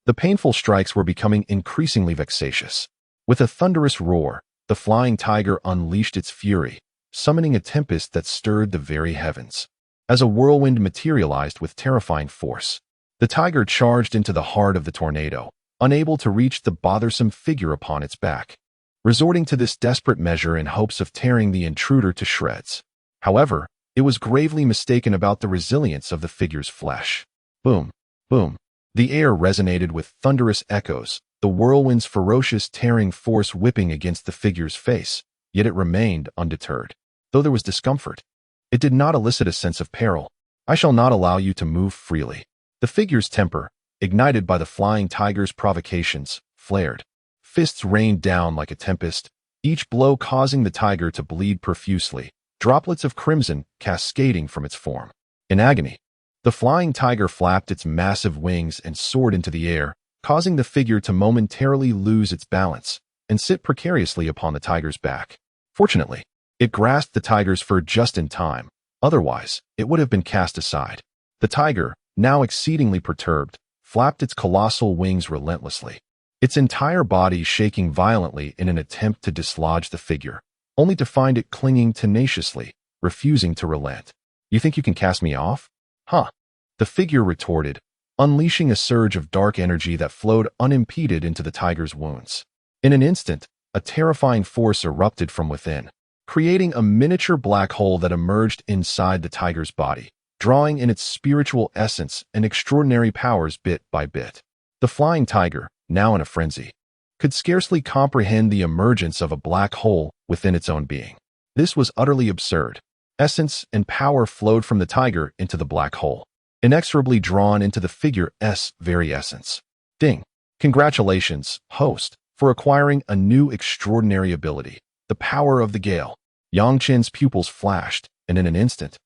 [SPEAKER 1] the painful strikes were becoming increasingly vexatious. With a thunderous roar, the flying tiger unleashed its fury, summoning a tempest that stirred the very heavens. As a whirlwind materialized with terrifying force, the tiger charged into the heart of the tornado, unable to reach the bothersome figure upon its back, resorting to this desperate measure in hopes of tearing the intruder to shreds. However, it was gravely mistaken about the resilience of the figure's flesh. Boom! Boom! The air resonated with thunderous echoes, the whirlwind's ferocious tearing force whipping against the figure's face, yet it remained undeterred. Though there was discomfort, it did not elicit a sense of peril. I shall not allow you to move freely. The figure's temper, ignited by the flying tiger's provocations, flared. Fists rained down like a tempest, each blow causing the tiger to bleed profusely, droplets of crimson cascading from its form. In agony, the flying tiger flapped its massive wings and soared into the air, causing the figure to momentarily lose its balance and sit precariously upon the tiger's back. Fortunately, it grasped the tiger's fur just in time, otherwise it would have been cast aside. The tiger, now exceedingly perturbed, flapped its colossal wings relentlessly, its entire body shaking violently in an attempt to dislodge the figure, only to find it clinging tenaciously, refusing to relent. You think you can cast me off? Huh? The figure retorted, unleashing a surge of dark energy that flowed unimpeded into the tiger's wounds. In an instant, a terrifying force erupted from within, creating a miniature black hole that emerged inside the tiger's body, drawing in its spiritual essence and extraordinary powers bit by bit. The flying tiger, now in a frenzy, could scarcely comprehend the emergence of a black hole within its own being. This was utterly absurd. Essence and power flowed from the tiger into the black hole, inexorably drawn into the figure's very essence. Ding! Congratulations, host, for acquiring a new extraordinary ability, the power of the gale. Yang Chen's pupils flashed, and in an instant,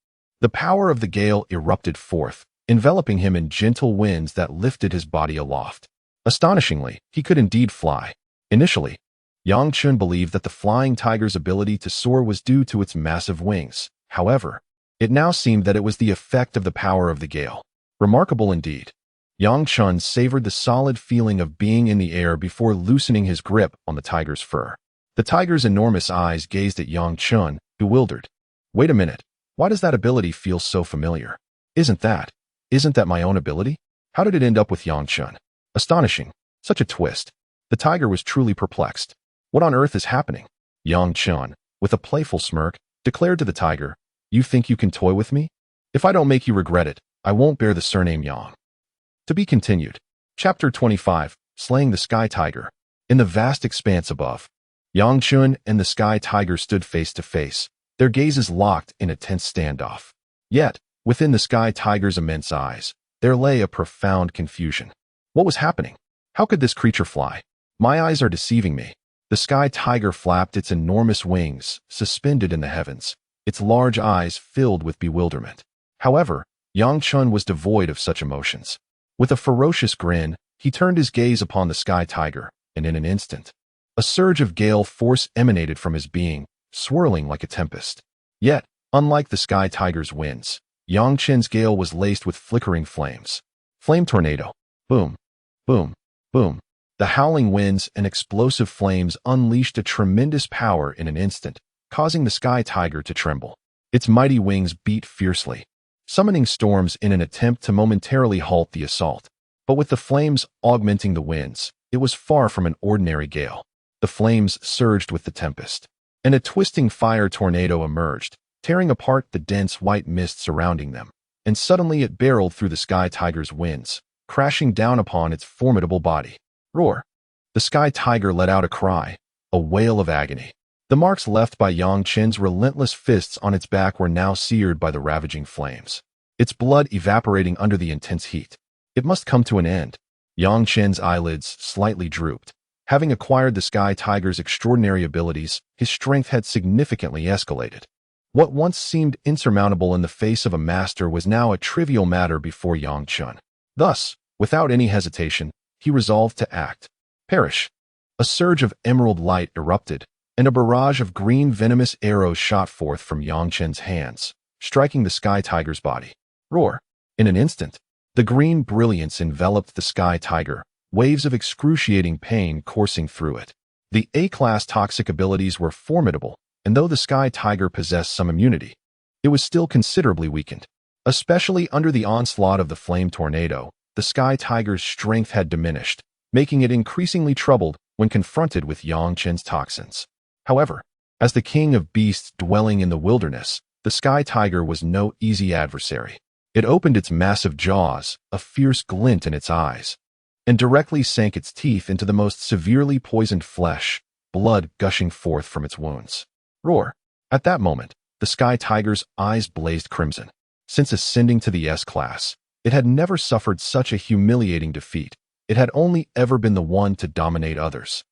[SPEAKER 1] the power of the gale erupted forth, enveloping him in gentle winds that lifted his body aloft. Astonishingly, he could indeed fly. Initially, Yang Chen believed that the flying tiger's ability to soar was due to its massive wings. However, it now seemed that it was the effect of the power of the gale. Remarkable indeed. Yang Chen savored the solid feeling of being in the air before loosening his grip on the tiger's fur. The tiger's enormous eyes gazed at Yang Chen, bewildered. Wait a minute. Why does that ability feel so familiar? Isn't that my own ability? How did it end up with Yang Chen? Astonishing. Such a twist. The tiger was truly perplexed. What on earth is happening? Yang Chen, with a playful smirk, declared to the tiger, "You think you can toy with me? If I don't make you regret it, I won't bear the surname Yang." To be continued. Chapter 25, Slaying the Sky Tiger. In the vast expanse above, Yang Chen and the Sky Tiger stood face to face, their gazes locked in a tense standoff. Yet, within the Sky Tiger's immense eyes, there lay a profound confusion. What was happening? How could this creature fly? My eyes are deceiving me. The Sky Tiger flapped its enormous wings, suspended in the heavens, its large eyes filled with bewilderment. However, Yang Chen was devoid of such emotions. With a ferocious grin, he turned his gaze upon the Sky Tiger, and in an instant, a surge of gale force emanated from his being, swirling like a tempest. Yet, unlike the Sky Tiger's winds, Yang Chen's gale was laced with flickering flames. Flame tornado. Boom. Boom. Boom. The howling winds and explosive flames unleashed a tremendous power in an instant, causing the Sky Tiger to tremble. Its mighty wings beat fiercely, summoning storms in an attempt to momentarily halt the assault. But with the flames augmenting the winds, it was far from an ordinary gale. The flames surged with the tempest, and a twisting fire tornado emerged, tearing apart the dense white mist surrounding them. And suddenly it barreled through the Sky Tiger's winds, crashing down upon its formidable body. Roar! The Sky Tiger let out a cry, a wail of agony. The marks left by Yang Chen's relentless fists on its back were now seared by the ravaging flames, its blood evaporating under the intense heat. It must come to an end. Yang Chen's eyelids slightly drooped. Having acquired the Sky Tiger's extraordinary abilities, his strength had significantly escalated. What once seemed insurmountable in the face of a master was now a trivial matter before Yang Chen. Thus, without any hesitation, he resolved to act. Perish! A surge of emerald light erupted, and a barrage of green venomous arrows shot forth from Yang Chen's hands, striking the Sky Tiger's body. Roar! In an instant, the green brilliance enveloped the Sky Tiger, waves of excruciating pain coursing through it. The A-class toxic abilities were formidable, and though the Sky Tiger possessed some immunity, it was still considerably weakened. Especially under the onslaught of the flame tornado, the Sky Tiger's strength had diminished, making it increasingly troubled when confronted with Yang Chen's toxins. However, as the king of beasts dwelling in the wilderness, the Sky Tiger was no easy adversary. It opened its massive jaws, a fierce glint in its eyes, and directly sank its teeth into the most severely poisoned flesh, blood gushing forth from its wounds. Roar! At that moment, the Sky Tiger's eyes blazed crimson. Since ascending to the S-class, it had never suffered such a humiliating defeat. It had only ever been the one to dominate others.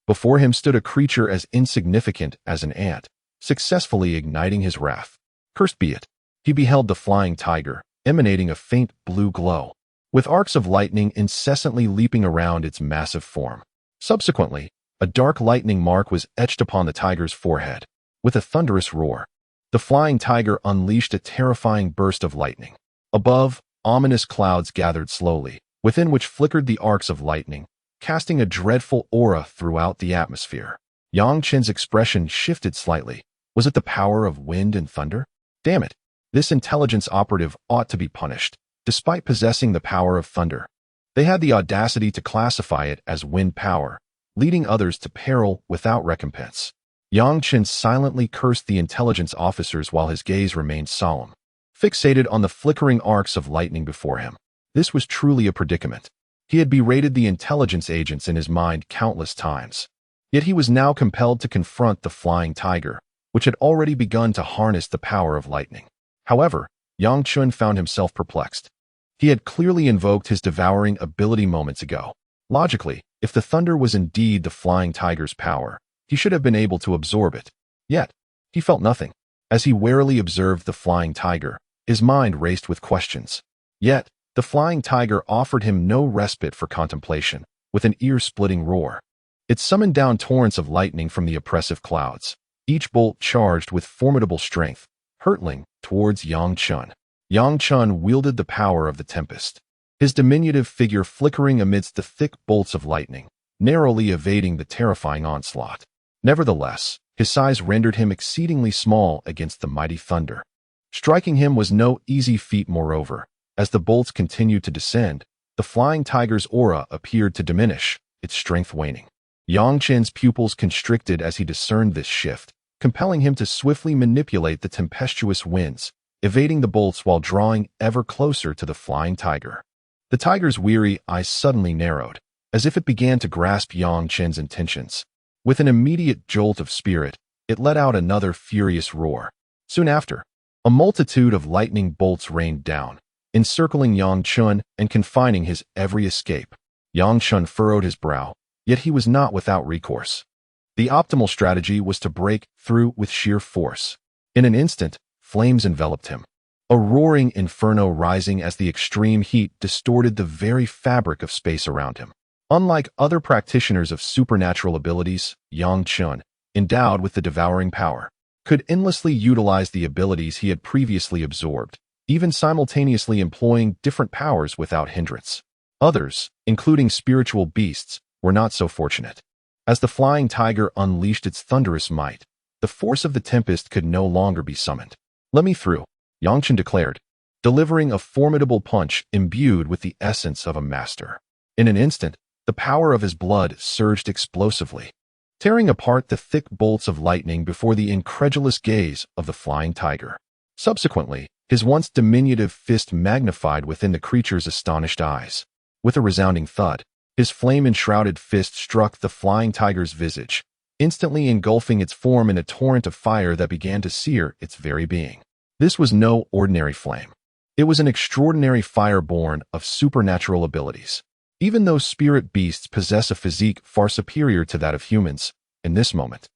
[SPEAKER 1] Before him stood a creature as insignificant as an ant, successfully igniting his wrath. Cursed be it! He beheld the flying tiger, emanating a faint blue glow, with arcs of lightning incessantly leaping around its massive form. Subsequently, a dark lightning mark was etched upon the tiger's forehead. With a thunderous roar, the flying tiger unleashed a terrifying burst of lightning. Above, ominous clouds gathered slowly, within which flickered the arcs of lightning, casting a dreadful aura throughout the atmosphere. Yang Chen's expression shifted slightly. Was it the power of wind and thunder? Damn it! This intelligence operative ought to be punished. Despite possessing the power of thunder, they had the audacity to classify it as wind power, leading others to peril without recompense. Yang Chen silently cursed the intelligence officers while his gaze remained solemn, fixated on the flickering arcs of lightning before him. This was truly a predicament. He had berated the intelligence agents in his mind countless times. Yet he was now compelled to confront the flying tiger, which had already begun to harness the power of lightning. However, Yang Chen found himself perplexed. He had clearly invoked his devouring ability moments ago. Logically, if the thunder was indeed the flying tiger's power, he should have been able to absorb it. Yet, he felt nothing. As he warily observed the flying tiger, his mind raced with questions. Yet, the flying tiger offered him no respite for contemplation. With an ear-splitting roar, it summoned down torrents of lightning from the oppressive clouds, each bolt charged with formidable strength, hurtling towards Yang Chen. Yang Chen wielded the power of the tempest, his diminutive figure flickering amidst the thick bolts of lightning, narrowly evading the terrifying onslaught. Nevertheless, his size rendered him exceedingly small against the mighty thunder. Striking him was no easy feat. Moreover, as the bolts continued to descend, the flying tiger's aura appeared to diminish, its strength waning. Yang Chen's pupils constricted as he discerned this shift, compelling him to swiftly manipulate the tempestuous winds, evading the bolts while drawing ever closer to the flying tiger. The tiger's weary eyes suddenly narrowed, as if it began to grasp Yang Chen's intentions. With an immediate jolt of spirit, it let out another furious roar. Soon after, a multitude of lightning bolts rained down, encircling Yang Chen and confining his every escape. Yang Chen furrowed his brow, yet he was not without recourse. The optimal strategy was to break through with sheer force. In an instant, flames enveloped him, a roaring inferno rising as the extreme heat distorted the very fabric of space around him. Unlike other practitioners of supernatural abilities, Yang Chen, endowed with the devouring power, could endlessly utilize the abilities he had previously absorbed, even simultaneously employing different powers without hindrance. Others, including spiritual beasts, were not so fortunate. As the flying tiger unleashed its thunderous might, the force of the tempest could no longer be summoned. "Let me through," Yang Chen declared, delivering a formidable punch imbued with the essence of a master. In an instant, the power of his blood surged explosively, tearing apart the thick bolts of lightning before the incredulous gaze of the flying tiger. Subsequently, his once diminutive fist magnified within the creature's astonished eyes. With a resounding thud, his flame-enshrouded fist struck the flying tiger's visage, instantly engulfing its form in a torrent of fire that began to sear its very being. This was no ordinary flame. It was an extraordinary fire born of supernatural abilities. Even though spirit beasts possess a physique far superior to that of humans, in this moment,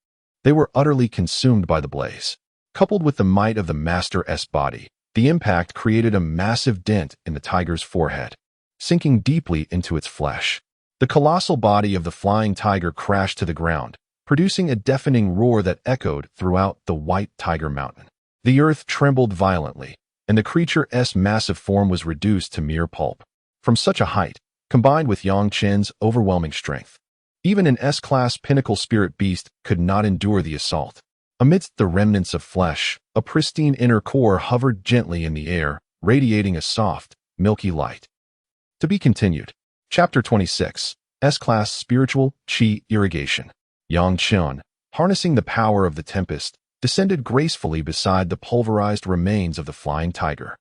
[SPEAKER 1] they were utterly consumed by the blaze. Coupled with the might of the Master's body, the impact created a massive dent in the tiger's forehead, sinking deeply into its flesh. The colossal body of the flying tiger crashed to the ground, producing a deafening roar that echoed throughout the White Tiger Mountain. The earth trembled violently, and the creature's massive form was reduced to mere pulp. From such a height, combined with Yang Chen's overwhelming strength, even an S-class pinnacle spirit beast could not endure the assault. Amidst the remnants of flesh, a pristine inner core hovered gently in the air, radiating a soft, milky light. To be continued. Chapter 26. S-class spiritual Qi irrigation. Yang Chen, harnessing the power of the tempest, descended gracefully beside the pulverized remains of the flying tiger.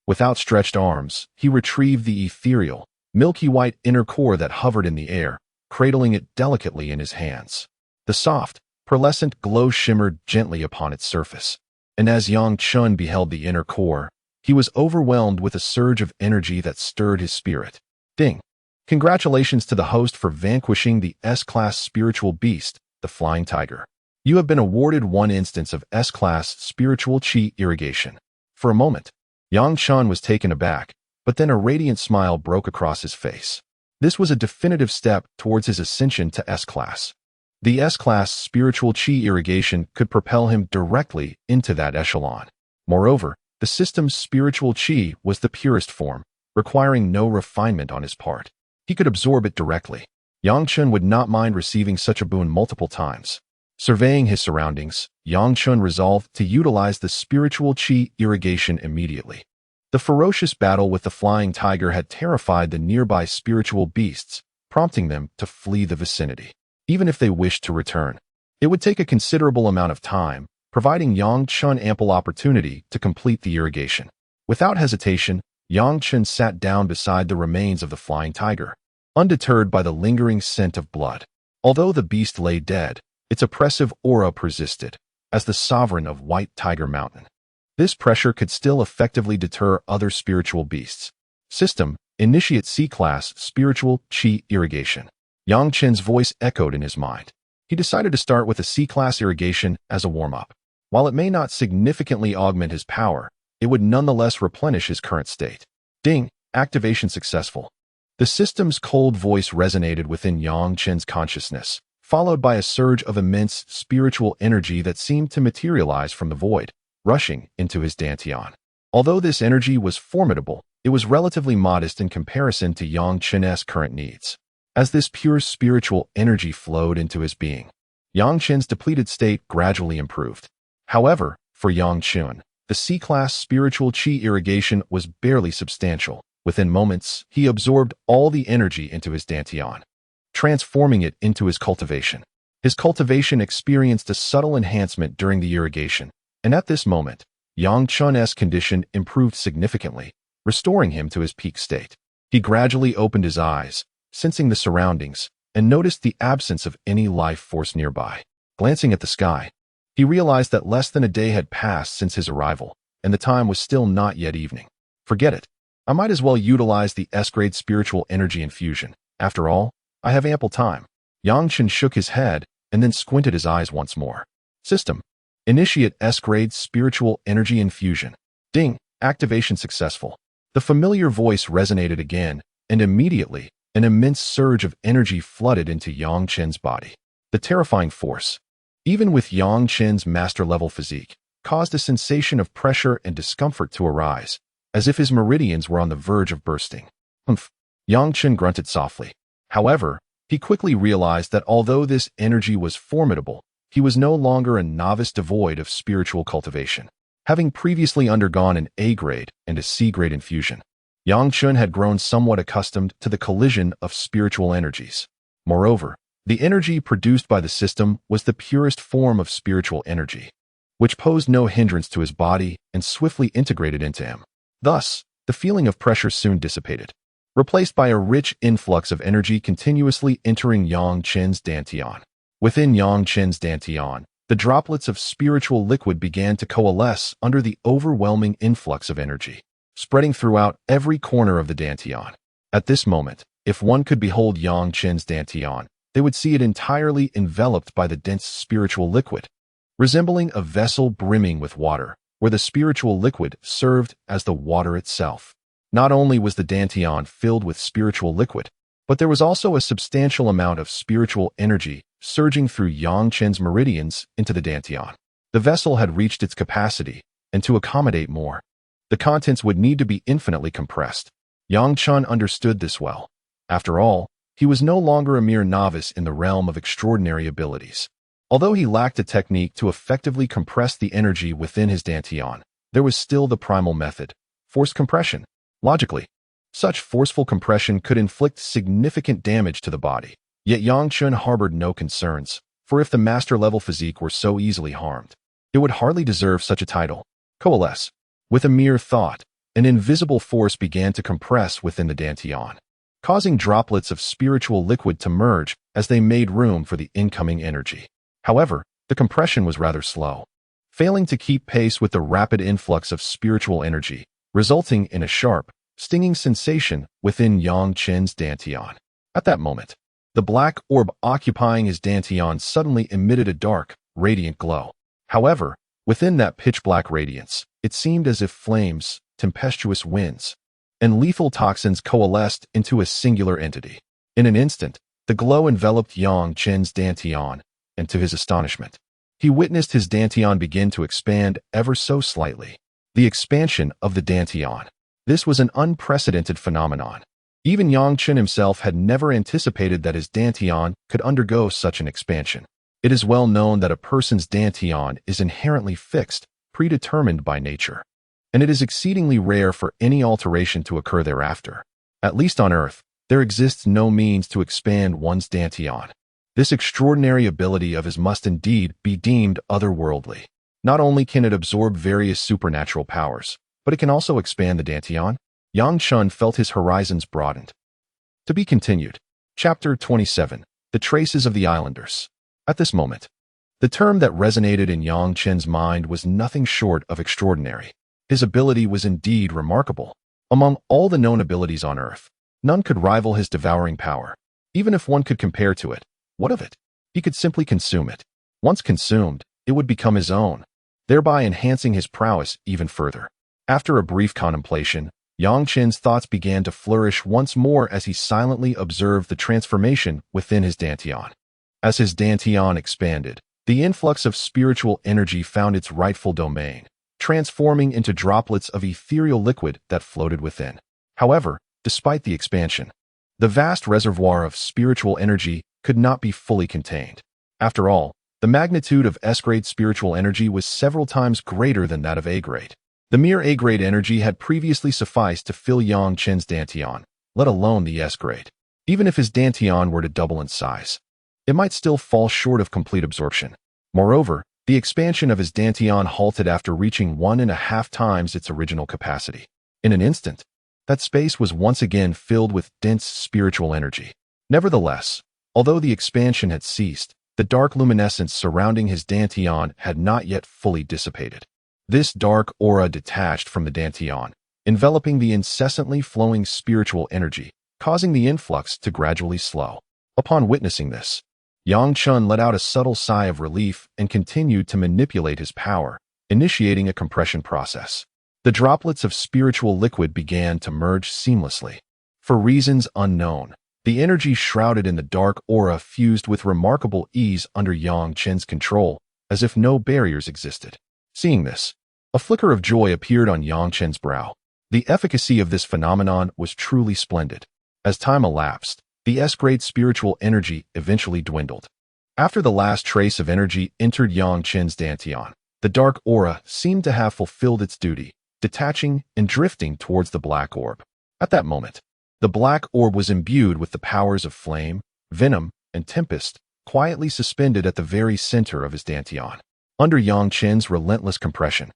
[SPEAKER 1] With outstretched arms, he retrieved the ethereal, milky white inner core that hovered in the air, cradling it delicately in his hands. The soft, pearlescent glow shimmered gently upon its surface, and as Yang Chen beheld the inner core, he was overwhelmed with a surge of energy that stirred his spirit. Ding! Congratulations to the host for vanquishing the S-class spiritual beast, the flying tiger. You have been awarded one instance of S-class spiritual Qi irrigation. For a moment, Yang Chen was taken aback, but then a radiant smile broke across his face. This was a definitive step towards his ascension to S-class. The S-class spiritual Qi irrigation could propel him directly into that echelon. Moreover, the system's spiritual Qi was the purest form, requiring no refinement on his part. He could absorb it directly. Yang Chen would not mind receiving such a boon multiple times. Surveying his surroundings, Yang Chen resolved to utilize the spiritual Qi irrigation immediately. The ferocious battle with the flying tiger had terrified the nearby spiritual beasts, prompting them to flee the vicinity. Even if they wished to return, it would take a considerable amount of time, providing Yang Chen ample opportunity to complete the irrigation. Without hesitation, Yang Chen sat down beside the remains of the flying tiger, undeterred by the lingering scent of blood. Although the beast lay dead, its oppressive aura persisted, as the sovereign of White Tiger Mountain. This pressure could still effectively deter other spiritual beasts. System: Initiate C-Class Spiritual Qi Irrigation. Yang Chen's voice echoed in his mind. He decided to start with a C-Class irrigation as a warm-up. While it may not significantly augment his power, it would nonetheless replenish his current state. Ding! Activation successful. The system's cold voice resonated within Yang Chen's consciousness, followed by a surge of immense spiritual energy that seemed to materialize from the void, rushing into his dantian. Although this energy was formidable, it was relatively modest in comparison to Yang Chen's current needs. As this pure spiritual energy flowed into his being, Yang Chen's depleted state gradually improved. However, for Yang Chen, the C-class spiritual qi irrigation was barely substantial. Within moments, he absorbed all the energy into his dantian, transforming it into his cultivation. His cultivation experienced a subtle enhancement during the irrigation, and at this moment, Yang Chen's condition improved significantly, restoring him to his peak state. He gradually opened his eyes, sensing the surroundings, and noticed the absence of any life force nearby. Glancing at the sky, he realized that less than a day had passed since his arrival, and the time was still not yet evening. Forget it. I might as well utilize the S-grade spiritual energy infusion. After all, I have ample time. Yang Chen shook his head and then squinted his eyes once more. System. Initiate S-grade spiritual energy infusion. Ding! Activation successful. The familiar voice resonated again, and immediately, an immense surge of energy flooded into Yang Chen's body. The terrifying force, even with Yang Chen's master-level physique, caused a sensation of pressure and discomfort to arise, as if his meridians were on the verge of bursting. Humph! Yang Chen grunted softly. However, he quickly realized that although this energy was formidable, he was no longer a novice devoid of spiritual cultivation. Having previously undergone an A-grade and a C-grade infusion, Yang Chen had grown somewhat accustomed to the collision of spiritual energies. Moreover, the energy produced by the system was the purest form of spiritual energy, which posed no hindrance to his body and swiftly integrated into him. Thus, the feeling of pressure soon dissipated, replaced by a rich influx of energy continuously entering Yang Chen's dantian. Within Yang Chen's dantian, the droplets of spiritual liquid began to coalesce under the overwhelming influx of energy, spreading throughout every corner of the dantian. At this moment, if one could behold Yang Chen's dantian, they would see it entirely enveloped by the dense spiritual liquid, resembling a vessel brimming with water, where the spiritual liquid served as the water itself. Not only was the dantian filled with spiritual liquid, but there was also a substantial amount of spiritual energy surging through Yang Chen's meridians into the dantian. The vessel had reached its capacity, and to accommodate more, the contents would need to be infinitely compressed. Yang Chen understood this well. After all, he was no longer a mere novice in the realm of extraordinary abilities. Although he lacked a technique to effectively compress the energy within his dantian, there was still the primal method, forced compression. Logically, such forceful compression could inflict significant damage to the body. Yet Yang Chen harbored no concerns, for if the master-level physique were so easily harmed, it would hardly deserve such a title. Coalesce. With a mere thought, an invisible force began to compress within the dantian, causing droplets of spiritual liquid to merge as they made room for the incoming energy. However, the compression was rather slow, failing to keep pace with the rapid influx of spiritual energy, resulting in a sharp, stinging sensation within Yang Chen's dantian. At that moment, the black orb occupying his dantian suddenly emitted a dark, radiant glow. However, within that pitch-black radiance, it seemed as if flames, tempestuous winds, and lethal toxins coalesced into a singular entity. In an instant, the glow enveloped Yang Chen's dantian, and to his astonishment, he witnessed his dantian begin to expand ever so slightly. The expansion of the dantian. This was an unprecedented phenomenon. Even Yang Chen himself had never anticipated that his dantian could undergo such an expansion. It is well known that a person's dantian is inherently fixed, predetermined by nature, and it is exceedingly rare for any alteration to occur thereafter. At least on Earth, there exists no means to expand one's dantian. This extraordinary ability of his must indeed be deemed otherworldly. Not only can it absorb various supernatural powers, but it can also expand the dantian. Yang Chen felt his horizons broadened. To be continued. Chapter 27. The Traces of the Islanders. At this moment, the term that resonated in Yang Chen's mind was nothing short of extraordinary. His ability was indeed remarkable. Among all the known abilities on Earth, none could rival his devouring power. Even if one could compare to it, what of it? He could simply consume it. Once consumed, it would become his own, thereby enhancing his prowess even further. After a brief contemplation, Yang Chen's thoughts began to flourish once more as he silently observed the transformation within his dantian. As his dantian expanded, the influx of spiritual energy found its rightful domain, transforming into droplets of ethereal liquid that floated within. However, despite the expansion, the vast reservoir of spiritual energy could not be fully contained. After all, the magnitude of S-grade spiritual energy was several times greater than that of A-grade. The mere A-grade energy had previously sufficed to fill Yang Chen's dantian, let alone the S-grade. Even if his dantian were to double in size, it might still fall short of complete absorption. Moreover, the expansion of his dantian halted after reaching 1.5 times its original capacity. In an instant, that space was once again filled with dense spiritual energy. Nevertheless, although the expansion had ceased, the dark luminescence surrounding his dantian had not yet fully dissipated. This dark aura detached from the dantian, enveloping the incessantly flowing spiritual energy, causing the influx to gradually slow. Upon witnessing this, Yang Chen let out a subtle sigh of relief and continued to manipulate his power, initiating a compression process. The droplets of spiritual liquid began to merge seamlessly. For reasons unknown, the energy shrouded in the dark aura fused with remarkable ease under Yang Chen's control, as if no barriers existed. Seeing this, a flicker of joy appeared on Yang Chen's brow. The efficacy of this phenomenon was truly splendid. As time elapsed, the S-grade spiritual energy eventually dwindled. After the last trace of energy entered Yang Chen's dantian, the dark aura seemed to have fulfilled its duty, detaching and drifting towards the black orb. At that moment, the black orb was imbued with the powers of flame, venom, and tempest, quietly suspended at the very center of his dantian. Under Yang Chen's relentless compression,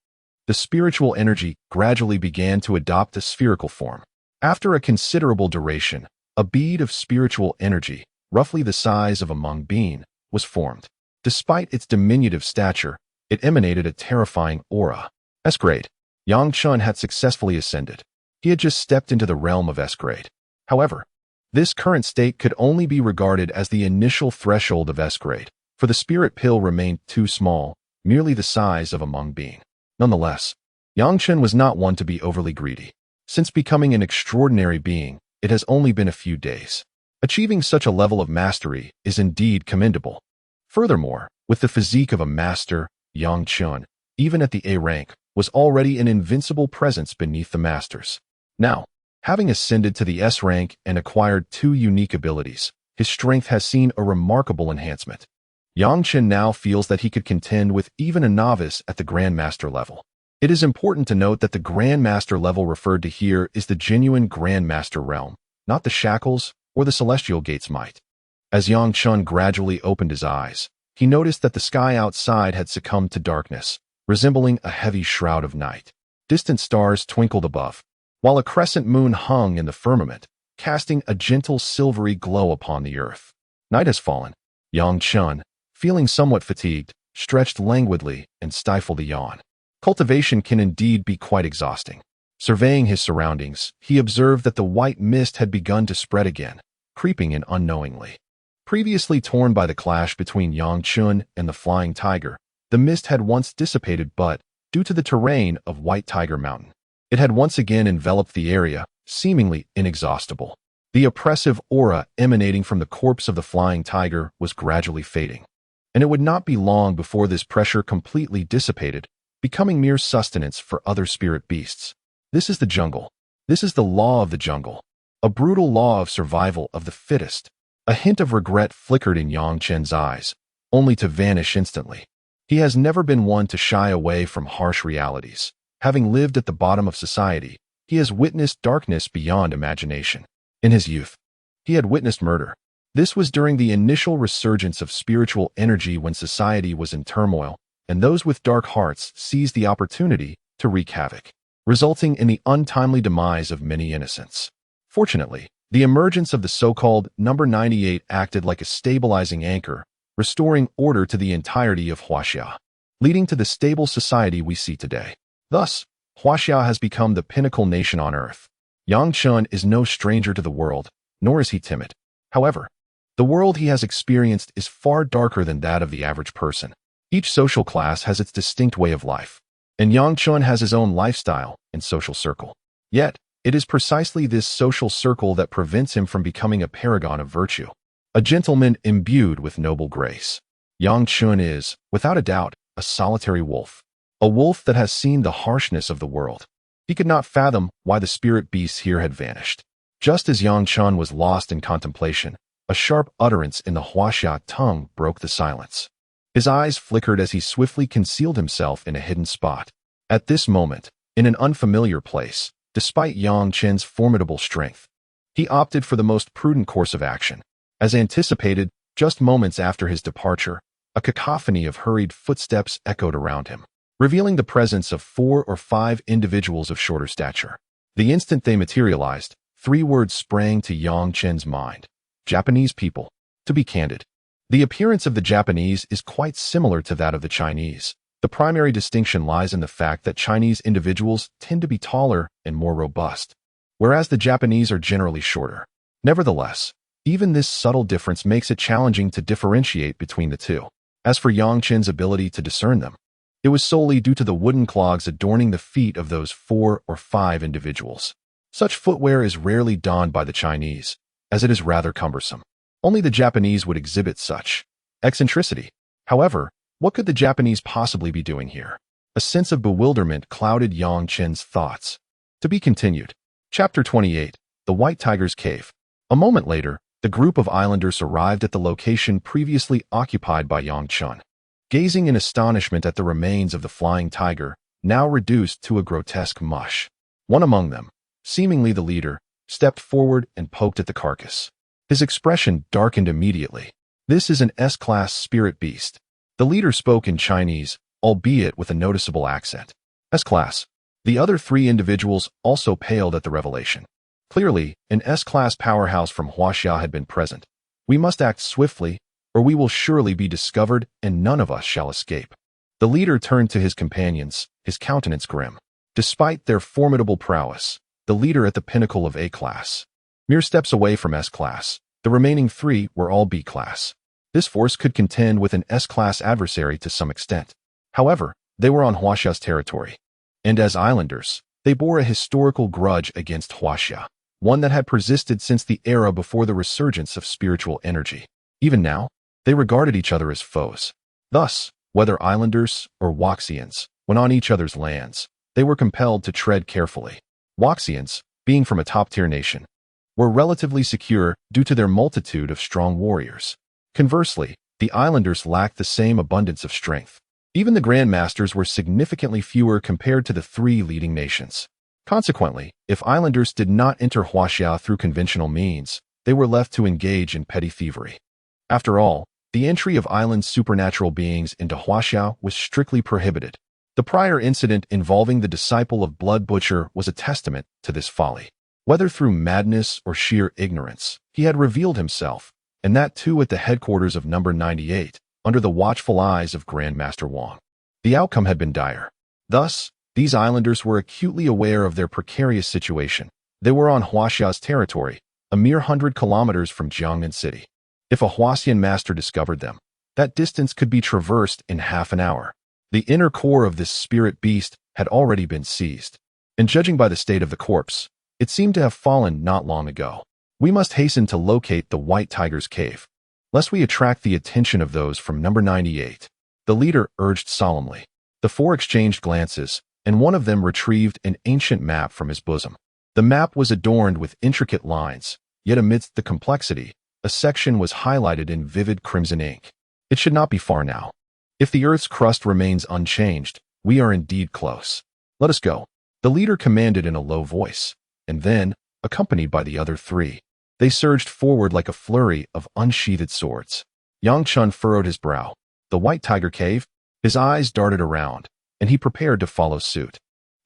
[SPEAKER 1] the spiritual energy gradually began to adopt a spherical form. After a considerable duration, a bead of spiritual energy, roughly the size of a mung bean, was formed. Despite its diminutive stature, it emanated a terrifying aura. S-grade. Yang Chen had successfully ascended. He had just stepped into the realm of S-grade. However, this current state could only be regarded as the initial threshold of S-grade, for the spirit pill remained too small, merely the size of a mung bean. Nonetheless, Yang Chen was not one to be overly greedy. Since becoming an extraordinary being, it has only been a few days. Achieving such a level of mastery is indeed commendable. Furthermore, with the physique of a master, Yang Chen, even at the A rank, was already an invincible presence beneath the masters. Now, having ascended to the S rank and acquired 2 unique abilities, his strength has seen a remarkable enhancement. Yang Chen now feels that he could contend with even a novice at the Grandmaster level. It is important to note that the Grandmaster level referred to here is the genuine Grandmaster realm, not the shackles or the celestial gates might. As Yang Chen gradually opened his eyes, he noticed that the sky outside had succumbed to darkness, resembling a heavy shroud of night. Distant stars twinkled above, while a crescent moon hung in the firmament, casting a gentle silvery glow upon the earth. Night has fallen. Yang Chen, feeling somewhat fatigued, stretched languidly and stifled a yawn. Cultivation can indeed be quite exhausting. Surveying his surroundings, he observed that the white mist had begun to spread again, creeping in unknowingly. Previously torn by the clash between Yang Chen and the Flying Tiger, the mist had once dissipated but, due to the terrain of White Tiger Mountain, it had once again enveloped the area, seemingly inexhaustible. The oppressive aura emanating from the corpse of the Flying Tiger was gradually fading, and it would not be long before this pressure completely dissipated, becoming mere sustenance for other spirit beasts. This is the jungle. This is the law of the jungle, a brutal law of survival of the fittest. A hint of regret flickered in Yang Chen's eyes, only to vanish instantly. He has never been one to shy away from harsh realities. Having lived at the bottom of society, he has witnessed darkness beyond imagination. In his youth, he had witnessed murder. This was during the initial resurgence of spiritual energy when society was in turmoil, and those with dark hearts seized the opportunity to wreak havoc, resulting in the untimely demise of many innocents. Fortunately, the emergence of the so-called number 98 acted like a stabilizing anchor, restoring order to the entirety of Huaxia, leading to the stable society we see today. Thus, Huaxia has become the pinnacle nation on earth. Yang Chen is no stranger to the world, nor is he timid. However, the world he has experienced is far darker than that of the average person. Each social class has its distinct way of life, and Yang Chen has his own lifestyle and social circle. Yet, It is precisely this social circle that prevents him from becoming a paragon of virtue, a gentleman imbued with noble grace. Yang Chen is, without a doubt, a solitary wolf, a wolf that has seen the harshness of the world. He could not fathom why the spirit beasts here had vanished. Just as Yang Chen was lost in contemplation, a sharp utterance in the Huaxia tongue broke the silence. His eyes flickered as he swiftly concealed himself in a hidden spot. At this moment, in an unfamiliar place, despite Yang Chen's formidable strength, he opted for the most prudent course of action. As anticipated, just moments after his departure, a cacophony of hurried footsteps echoed around him, revealing the presence of 4 or 5 individuals of shorter stature. The instant they materialized, 3 words sprang to Yang Chen's mind: Japanese people. To be candid, the appearance of the Japanese is quite similar to that of the Chinese. The primary distinction lies in the fact that Chinese individuals tend to be taller and more robust, whereas the Japanese are generally shorter. Nevertheless, even this subtle difference makes it challenging to differentiate between the two. As for Yang Chen's ability to discern them, it was solely due to the wooden clogs adorning the feet of those 4 or 5 individuals. Such footwear is rarely donned by the Chinese, as it is rather cumbersome. Only the Japanese would exhibit such eccentricity. However, what could the Japanese possibly be doing here? A sense of bewilderment clouded Yang Chen's thoughts. To be continued. Chapter 28. The White Tiger's Cave. A moment later, the group of islanders arrived at the location previously occupied by Yang Chen. Gazing in astonishment at the remains of the flying tiger, now reduced to a grotesque mush. One among them, seemingly the leader, stepped forward and poked at the carcass. His expression darkened immediately. This is an S-class spirit beast. The leader spoke in Chinese, albeit with a noticeable accent. S-class. The other 3 individuals also paled at the revelation. Clearly, an S-class powerhouse from Huaxia had been present. We must act swiftly, or we will surely be discovered and none of us shall escape. The leader turned to his companions, his countenance grim. Despite their formidable prowess, the leader at the pinnacle of A-class, mere steps away from S-class, the remaining 3 were all B-class. This force could contend with an S-class adversary to some extent. However, they were on Huaxia's territory, and as islanders, they bore a historical grudge against Huaxia, one that had persisted since the era before the resurgence of spiritual energy. Even now, they regarded each other as foes. Thus, whether islanders or Huaxians, when on each other's lands, they were compelled to tread carefully. Huaxians, being from a top-tier nation, were relatively secure due to their multitude of strong warriors. Conversely, the islanders lacked the same abundance of strength. Even the Grandmasters were significantly fewer compared to the 3 leading nations. Consequently, if islanders did not enter Huaxia through conventional means, they were left to engage in petty thievery. After all, the entry of island supernatural beings into Huaxia was strictly prohibited. The prior incident involving the disciple of Blood Butcher was a testament to this folly. Whether through madness or sheer ignorance, he had revealed himself, and that too at the headquarters of Number 98, under the watchful eyes of Grandmaster Wang. The outcome had been dire. Thus, these islanders were acutely aware of their precarious situation. They were on Huaxia's territory, a mere 100 kilometers from Jiangnan City. If a Huaxian master discovered them, that distance could be traversed in half an hour. The inner core of this spirit beast had already been seized, and judging by the state of the corpse, it seemed to have fallen not long ago. We must hasten to locate the White Tiger's Cave, lest we attract the attention of those from Number 98. The leader urged solemnly. The 4 exchanged glances, and one of them retrieved an ancient map from his bosom. The map was adorned with intricate lines, yet amidst the complexity, a section was highlighted in vivid crimson ink. It should not be far now. If the Earth's crust remains unchanged, we are indeed close. Let us go. The leader commanded in a low voice, and then, accompanied by the other 3, they surged forward like a flurry of unsheathed swords. Yang Chen furrowed his brow. The White Tiger Cave? His eyes darted around, and he prepared to follow suit.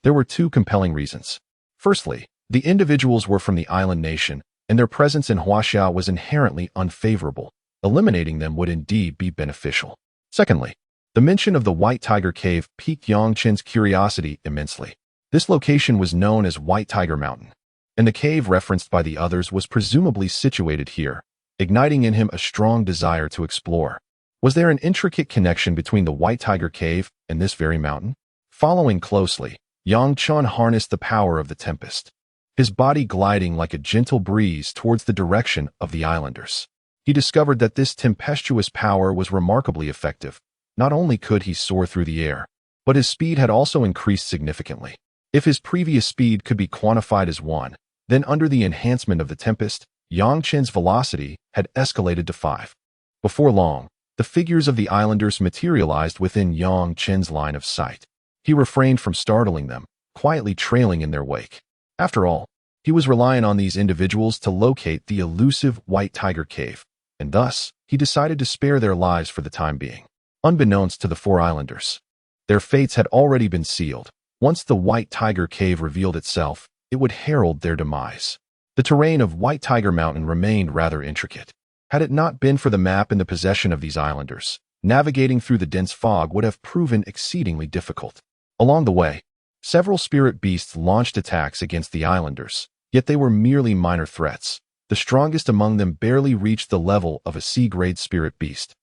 [SPEAKER 1] There were 2 compelling reasons. Firstly, the individuals were from the island nation, and their presence in Huaxia was inherently unfavorable. Eliminating them would indeed be beneficial. Secondly, the mention of the White Tiger Cave piqued Yang Chen's curiosity immensely. This location was known as White Tiger Mountain, and the cave referenced by the others was presumably situated here, igniting in him a strong desire to explore. Was there an intricate connection between the White Tiger Cave and this very mountain? Following closely, Yang Chen harnessed the power of the tempest. his body gliding like a gentle breeze towards the direction of the islanders. He discovered that this tempestuous power was remarkably effective. Not only could he soar through the air, but his speed had also increased significantly. If his previous speed could be quantified as 1, then under the enhancement of the Tempest, Yang Chen's velocity had escalated to 5. Before long, the figures of the islanders materialized within Yang Chen's line of sight. He refrained from startling them, quietly trailing in their wake. After all, he was relying on these individuals to locate the elusive White Tiger Cave, and thus, he decided to spare their lives for the time being. Unbeknownst to the 4 islanders, their fates had already been sealed. Once the White Tiger Cave revealed itself, it would herald their demise. The terrain of White Tiger Mountain remained rather intricate. Had it not been for the map in the possession of these islanders, navigating through the dense fog would have proven exceedingly difficult. Along the way, several spirit beasts launched attacks against the islanders, yet they were merely minor threats. The strongest among them barely reached the level of a C-grade spirit beast,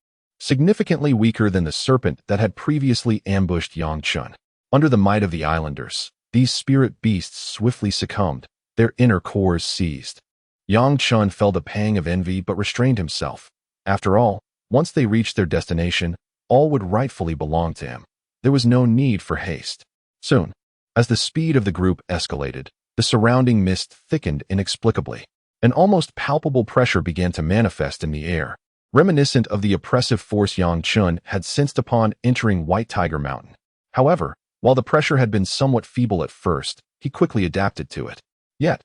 [SPEAKER 1] significantly weaker than the serpent that had previously ambushed Yang Chen. Under the might of the islanders, these spirit beasts swiftly succumbed, their inner cores seized. Yang Chen felt a pang of envy but restrained himself. After all, once they reached their destination, all would rightfully belong to him. There was no need for haste. Soon, as the speed of the group escalated, the surrounding mist thickened inexplicably. An almost palpable pressure began to manifest in the air, reminiscent of the oppressive force Yang Chen had sensed upon entering White Tiger Mountain. However, while the pressure had been somewhat feeble at first, he quickly adapted to it. Yet,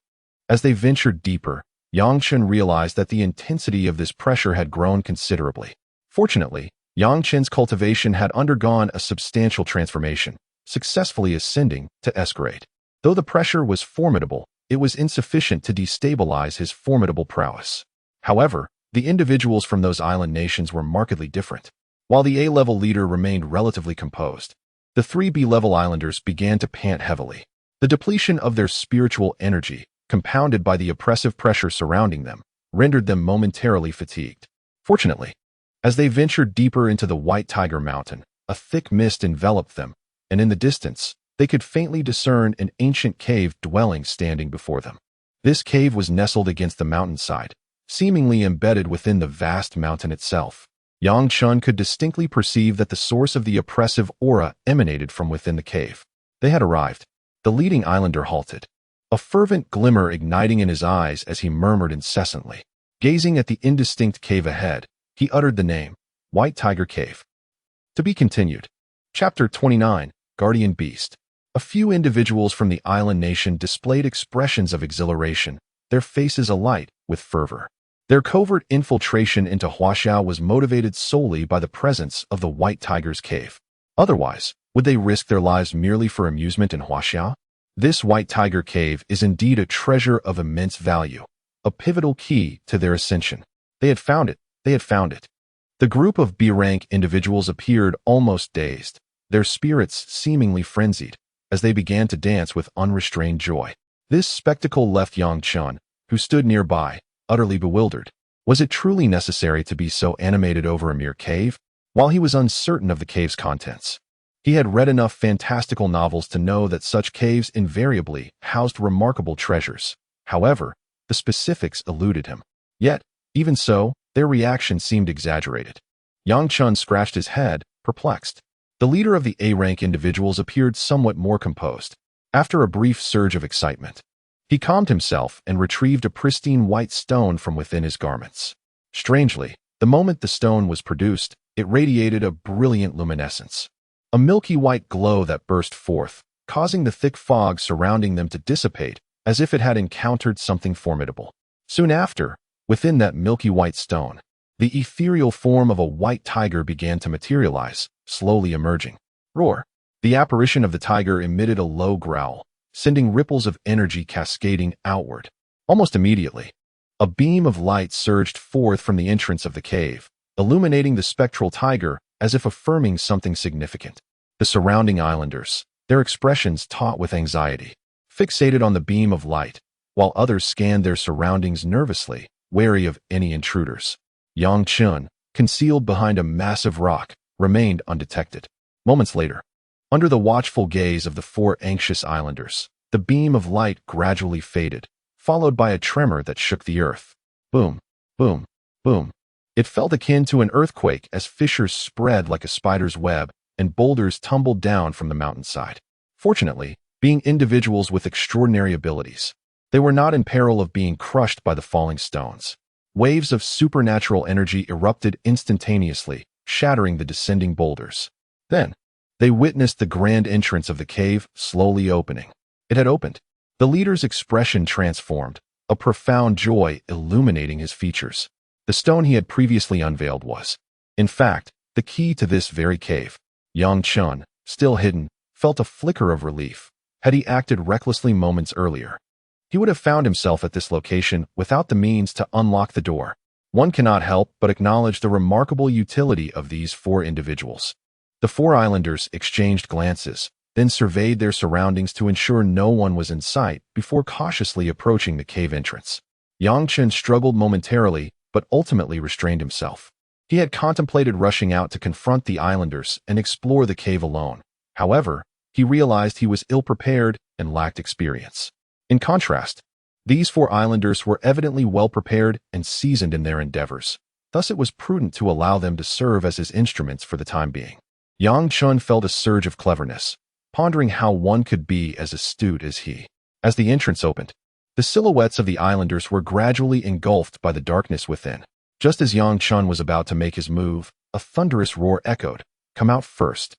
[SPEAKER 1] as they ventured deeper, Yang Chen realized that the intensity of this pressure had grown considerably. Fortunately, Yang Chen's cultivation had undergone a substantial transformation, successfully ascending to S-grade. Though the pressure was formidable, it was insufficient to destabilize his formidable prowess. However, the individuals from those island nations were markedly different. While the A-level leader remained relatively composed, the 3 B-level islanders began to pant heavily. The depletion of their spiritual energy, compounded by the oppressive pressure surrounding them, rendered them momentarily fatigued. Fortunately, as they ventured deeper into the White Tiger Mountain, a thick mist enveloped them, and in the distance, they could faintly discern an ancient cave dwelling standing before them. This cave was nestled against the mountainside, seemingly embedded within the vast mountain itself. Yang Chen could distinctly perceive that the source of the oppressive aura emanated from within the cave. They had arrived. The leading islander halted, a fervent glimmer igniting in his eyes as he murmured incessantly. Gazing at the indistinct cave ahead, he uttered the name, White Tiger Cave. To be continued. Chapter 29, Guardian Beast. A few individuals from the island nation displayed expressions of exhilaration, their faces alight with fervor. Their covert infiltration into Huaxiao was motivated solely by the presence of the White Tiger's cave. Otherwise, would they risk their lives merely for amusement in Huaxiao? This White Tiger Cave is indeed a treasure of immense value, a pivotal key to their ascension. They had found it. They had found it. The group of B-rank individuals appeared almost dazed, their spirits seemingly frenzied, as they began to dance with unrestrained joy. This spectacle left Yang Chen, who stood nearby, utterly bewildered. Was it truly necessary to be so animated over a mere cave? While he was uncertain of the cave's contents, he had read enough fantastical novels to know that such caves invariably housed remarkable treasures. However, the specifics eluded him. Yet, even so, their reaction seemed exaggerated. Yang Chen scratched his head, perplexed. The leader of the A-rank individuals appeared somewhat more composed. After a brief surge of excitement, he calmed himself and retrieved a pristine white stone from within his garments. Strangely, the moment the stone was produced, it radiated a brilliant luminescence, a milky white glow that burst forth, causing the thick fog surrounding them to dissipate as if it had encountered something formidable. Soon after, within that milky white stone, the ethereal form of a white tiger began to materialize, slowly emerging. Roar! The apparition of the tiger emitted a low growl, sending ripples of energy cascading outward. Almost immediately, a beam of light surged forth from the entrance of the cave, illuminating the spectral tiger as if affirming something significant. The surrounding islanders, their expressions taut with anxiety, fixated on the beam of light, while others scanned their surroundings nervously, wary of any intruders. Yang Chen, concealed behind a massive rock, remained undetected. Moments later, under the watchful gaze of the 4 anxious islanders, The beam of light gradually faded, followed by a tremor that shook the earth. Boom, boom, boom. It felt akin to an earthquake as fissures spread like a spider's web and boulders tumbled down from the mountainside. Fortunately, being individuals with extraordinary abilities, they were not in peril of being crushed by the falling stones. Waves of supernatural energy erupted instantaneously, shattering the descending boulders. Then, they witnessed the grand entrance of the cave slowly opening. It had opened. The leader's expression transformed, a profound joy illuminating his features. The stone he had previously unveiled was, in fact, the key to this very cave. Chen, still hidden, felt a flicker of relief. Had he acted recklessly moments earlier, he would have found himself at this location without the means to unlock the door. One cannot help but acknowledge the remarkable utility of these four individuals. The four islanders exchanged glances, then surveyed their surroundings to ensure no one was in sight before cautiously approaching the cave entrance. Chen struggled momentarily, but ultimately restrained himself. He had contemplated rushing out to confront the islanders and explore the cave alone. However, he realized he was ill-prepared and lacked experience. In contrast, these four islanders were evidently well-prepared and seasoned in their endeavors. Thus it was prudent to allow them to serve as his instruments for the time being. Chen felt a surge of cleverness, pondering how one could be as astute as he. As the entrance opened, the silhouettes of the islanders were gradually engulfed by the darkness within. Just as Chen was about to make his move, a thunderous roar echoed. "Come out first.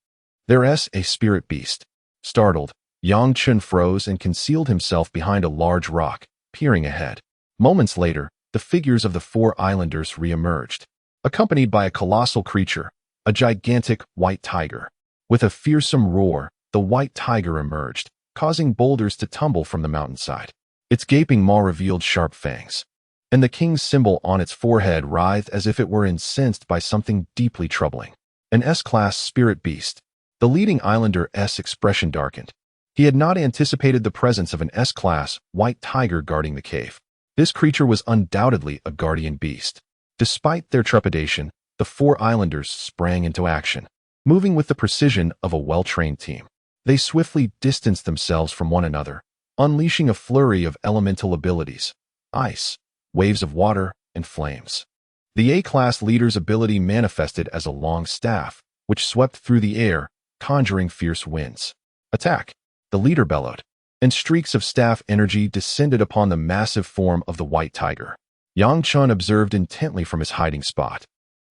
[SPEAKER 1] There's a spirit beast." Startled, Chen froze and concealed himself behind a large rock, peering ahead. Moments later, the figures of the four islanders re-emerged, accompanied by a colossal creature, a gigantic white tiger. With a fearsome roar, the white tiger emerged, causing boulders to tumble from the mountainside. Its gaping maw revealed sharp fangs, and the king's symbol on its forehead writhed as if it were incensed by something deeply troubling. An S-class spirit beast. The leading islander's expression darkened. He had not anticipated the presence of an S-class white tiger guarding the cave. This creature was undoubtedly a guardian beast. Despite their trepidation, the four islanders sprang into action, moving with the precision of a well-trained team. They swiftly distanced themselves from one another, unleashing a flurry of elemental abilities: ice, waves of water, and flames. The A-class leader's ability manifested as a long staff, which swept through the air, conjuring fierce winds. "Attack!" the leader bellowed, and streaks of staff energy descended upon the massive form of the white tiger. Chen observed intently from his hiding spot,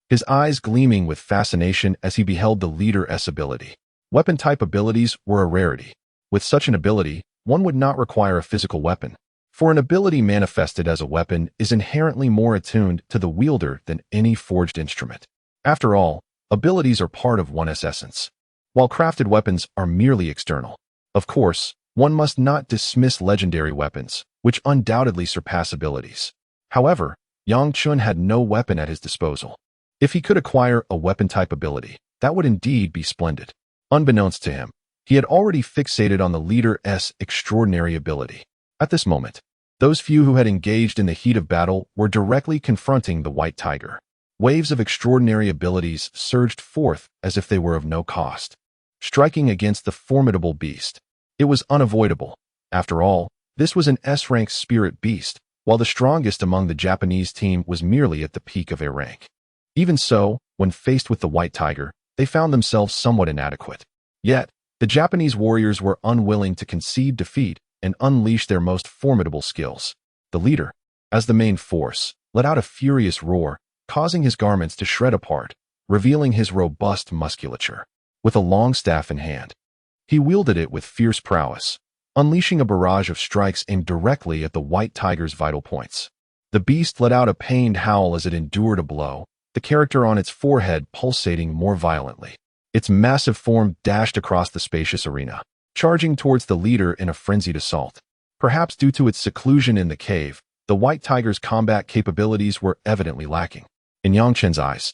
[SPEAKER 1] his eyes gleaming with fascination as he beheld the leader's ability. Weapon-type abilities were a rarity. With such an ability, one would not require a physical weapon, for an ability manifested as a weapon is inherently more attuned to the wielder than any forged instrument. After all, abilities are part of one's essence, while crafted weapons are merely external. Of course, one must not dismiss legendary weapons, which undoubtedly surpass abilities. However, Chen had no weapon at his disposal. If he could acquire a weapon-type ability, that would indeed be splendid. Unbeknownst to him, he had already fixated on the leader's extraordinary ability. At this moment, those few who had engaged in the heat of battle were directly confronting the white tiger. Waves of extraordinary abilities surged forth as if they were of no cost, striking against the formidable beast. It was unavoidable. After all, this was an S-rank spirit beast, while the strongest among the Japanese team was merely at the peak of A rank. Even so, when faced with the white tiger, they found themselves somewhat inadequate. Yet, the Japanese warriors were unwilling to concede defeat and unleash their most formidable skills. The leader, as the main force, let out a furious roar, causing his garments to shred apart, revealing his robust musculature. With a long staff in hand, he wielded it with fierce prowess, unleashing a barrage of strikes aimed directly at the white tiger's vital points. The beast let out a pained howl as it endured a blow, the character on its forehead pulsating more violently. Its massive form dashed across the spacious arena, charging towards the leader in a frenzied assault. Perhaps due to its seclusion in the cave, the white tiger's combat capabilities were evidently lacking. In Chen's eyes,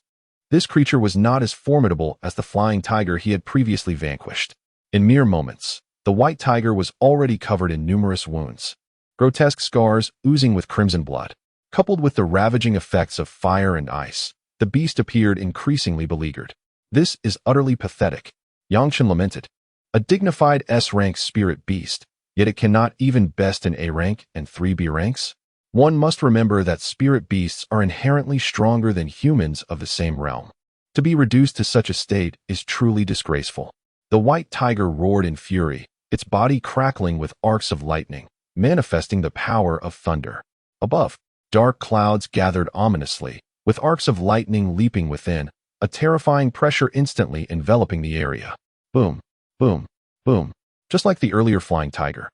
[SPEAKER 1] this creature was not as formidable as the flying tiger he had previously vanquished. In mere moments, the white tiger was already covered in numerous wounds, grotesque scars oozing with crimson blood. Coupled with the ravaging effects of fire and ice, the beast appeared increasingly beleaguered. "This is utterly pathetic," Chen lamented. "A dignified S-rank spirit beast, yet it cannot even best an A rank and 3B ranks? One must remember that spirit beasts are inherently stronger than humans of the same realm. To be reduced to such a state is truly disgraceful. The white tiger roared in fury, its body crackling with arcs of lightning, manifesting the power of thunder. Above, dark clouds gathered ominously, with arcs of lightning leaping within, a terrifying pressure instantly enveloping the area. Boom, boom, boom. Just like the earlier flying tiger,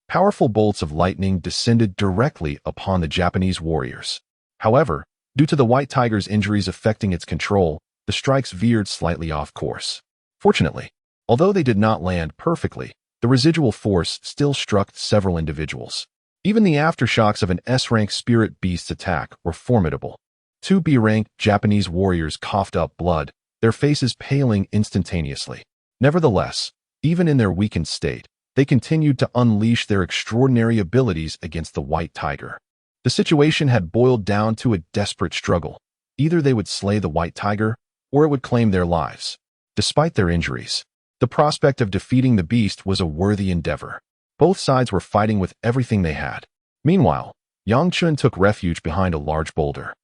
[SPEAKER 1] powerful bolts of lightning descended directly upon the Japanese warriors. However, due to the white tiger's injuries affecting its control, the strikes veered slightly off course. Fortunately, although they did not land perfectly, the residual force still struck several individuals. Even the aftershocks of an S-rank spirit beast's attack were formidable. 2 B-rank Japanese warriors coughed up blood, their faces paling instantaneously. Nevertheless, even in their weakened state, they continued to unleash their extraordinary abilities against the white tiger. The situation had boiled down to a desperate struggle. Either they would slay the white tiger, or it would claim their lives. Despite their injuries, the prospect of defeating the beast was a worthy endeavor. Both sides were fighting with everything they had. Meanwhile, Chen took refuge behind a large boulder,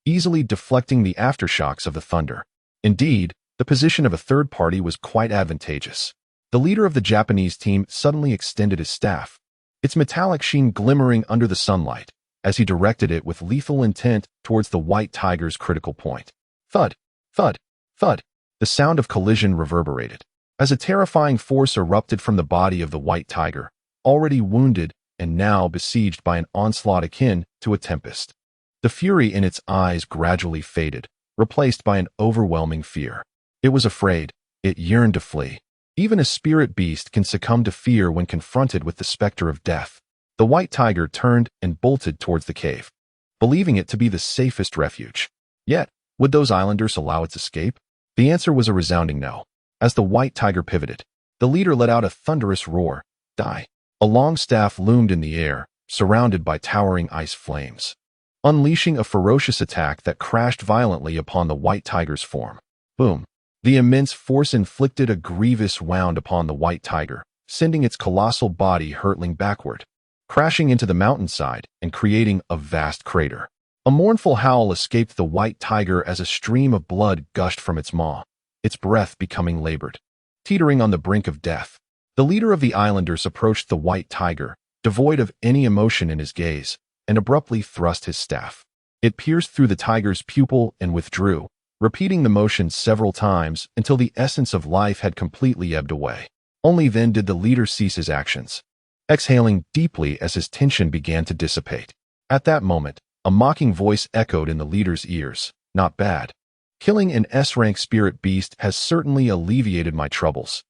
[SPEAKER 1] easily deflecting the aftershocks of the thunder. Indeed, the position of a third party was quite advantageous. The leader of the Japanese team suddenly extended his staff, its metallic sheen glimmering under the sunlight, as he directed it with lethal intent towards the white tiger's critical point. Thud, thud, thud. The sound of collision reverberated, as a terrifying force erupted from the body of the white tiger, already wounded and now besieged by an onslaught akin to a tempest. The fury in its eyes gradually faded, replaced by an overwhelming fear. It was afraid. It yearned to flee. Even a spirit beast can succumb to fear when confronted with the specter of death. The white tiger turned and bolted towards the cave, believing it to be the safest refuge. Yet, would those islanders allow its escape? The answer was a resounding no. As the white tiger pivoted, the leader let out a thunderous roar. Die. A long staff loomed in the air, surrounded by towering ice flames, unleashing a ferocious attack that crashed violently upon the white tiger's form. Boom. The immense force inflicted a grievous wound upon the white tiger, sending its colossal body hurtling backward, crashing into the mountainside and creating a vast crater. A mournful howl escaped the white tiger as a stream of blood gushed from its maw, its breath becoming labored. Teetering on the brink of death, the leader of the islanders approached the white tiger, devoid of any emotion in his gaze, and abruptly thrust his staff. It pierced through the tiger's pupil and withdrew, repeating the motion several times until the essence of life had completely ebbed away. Only then did the leader cease his actions, exhaling deeply as his tension began to dissipate. At that moment, a mocking voice echoed in the leader's ears. Not bad. Killing an S-rank spirit beast has certainly alleviated my troubles.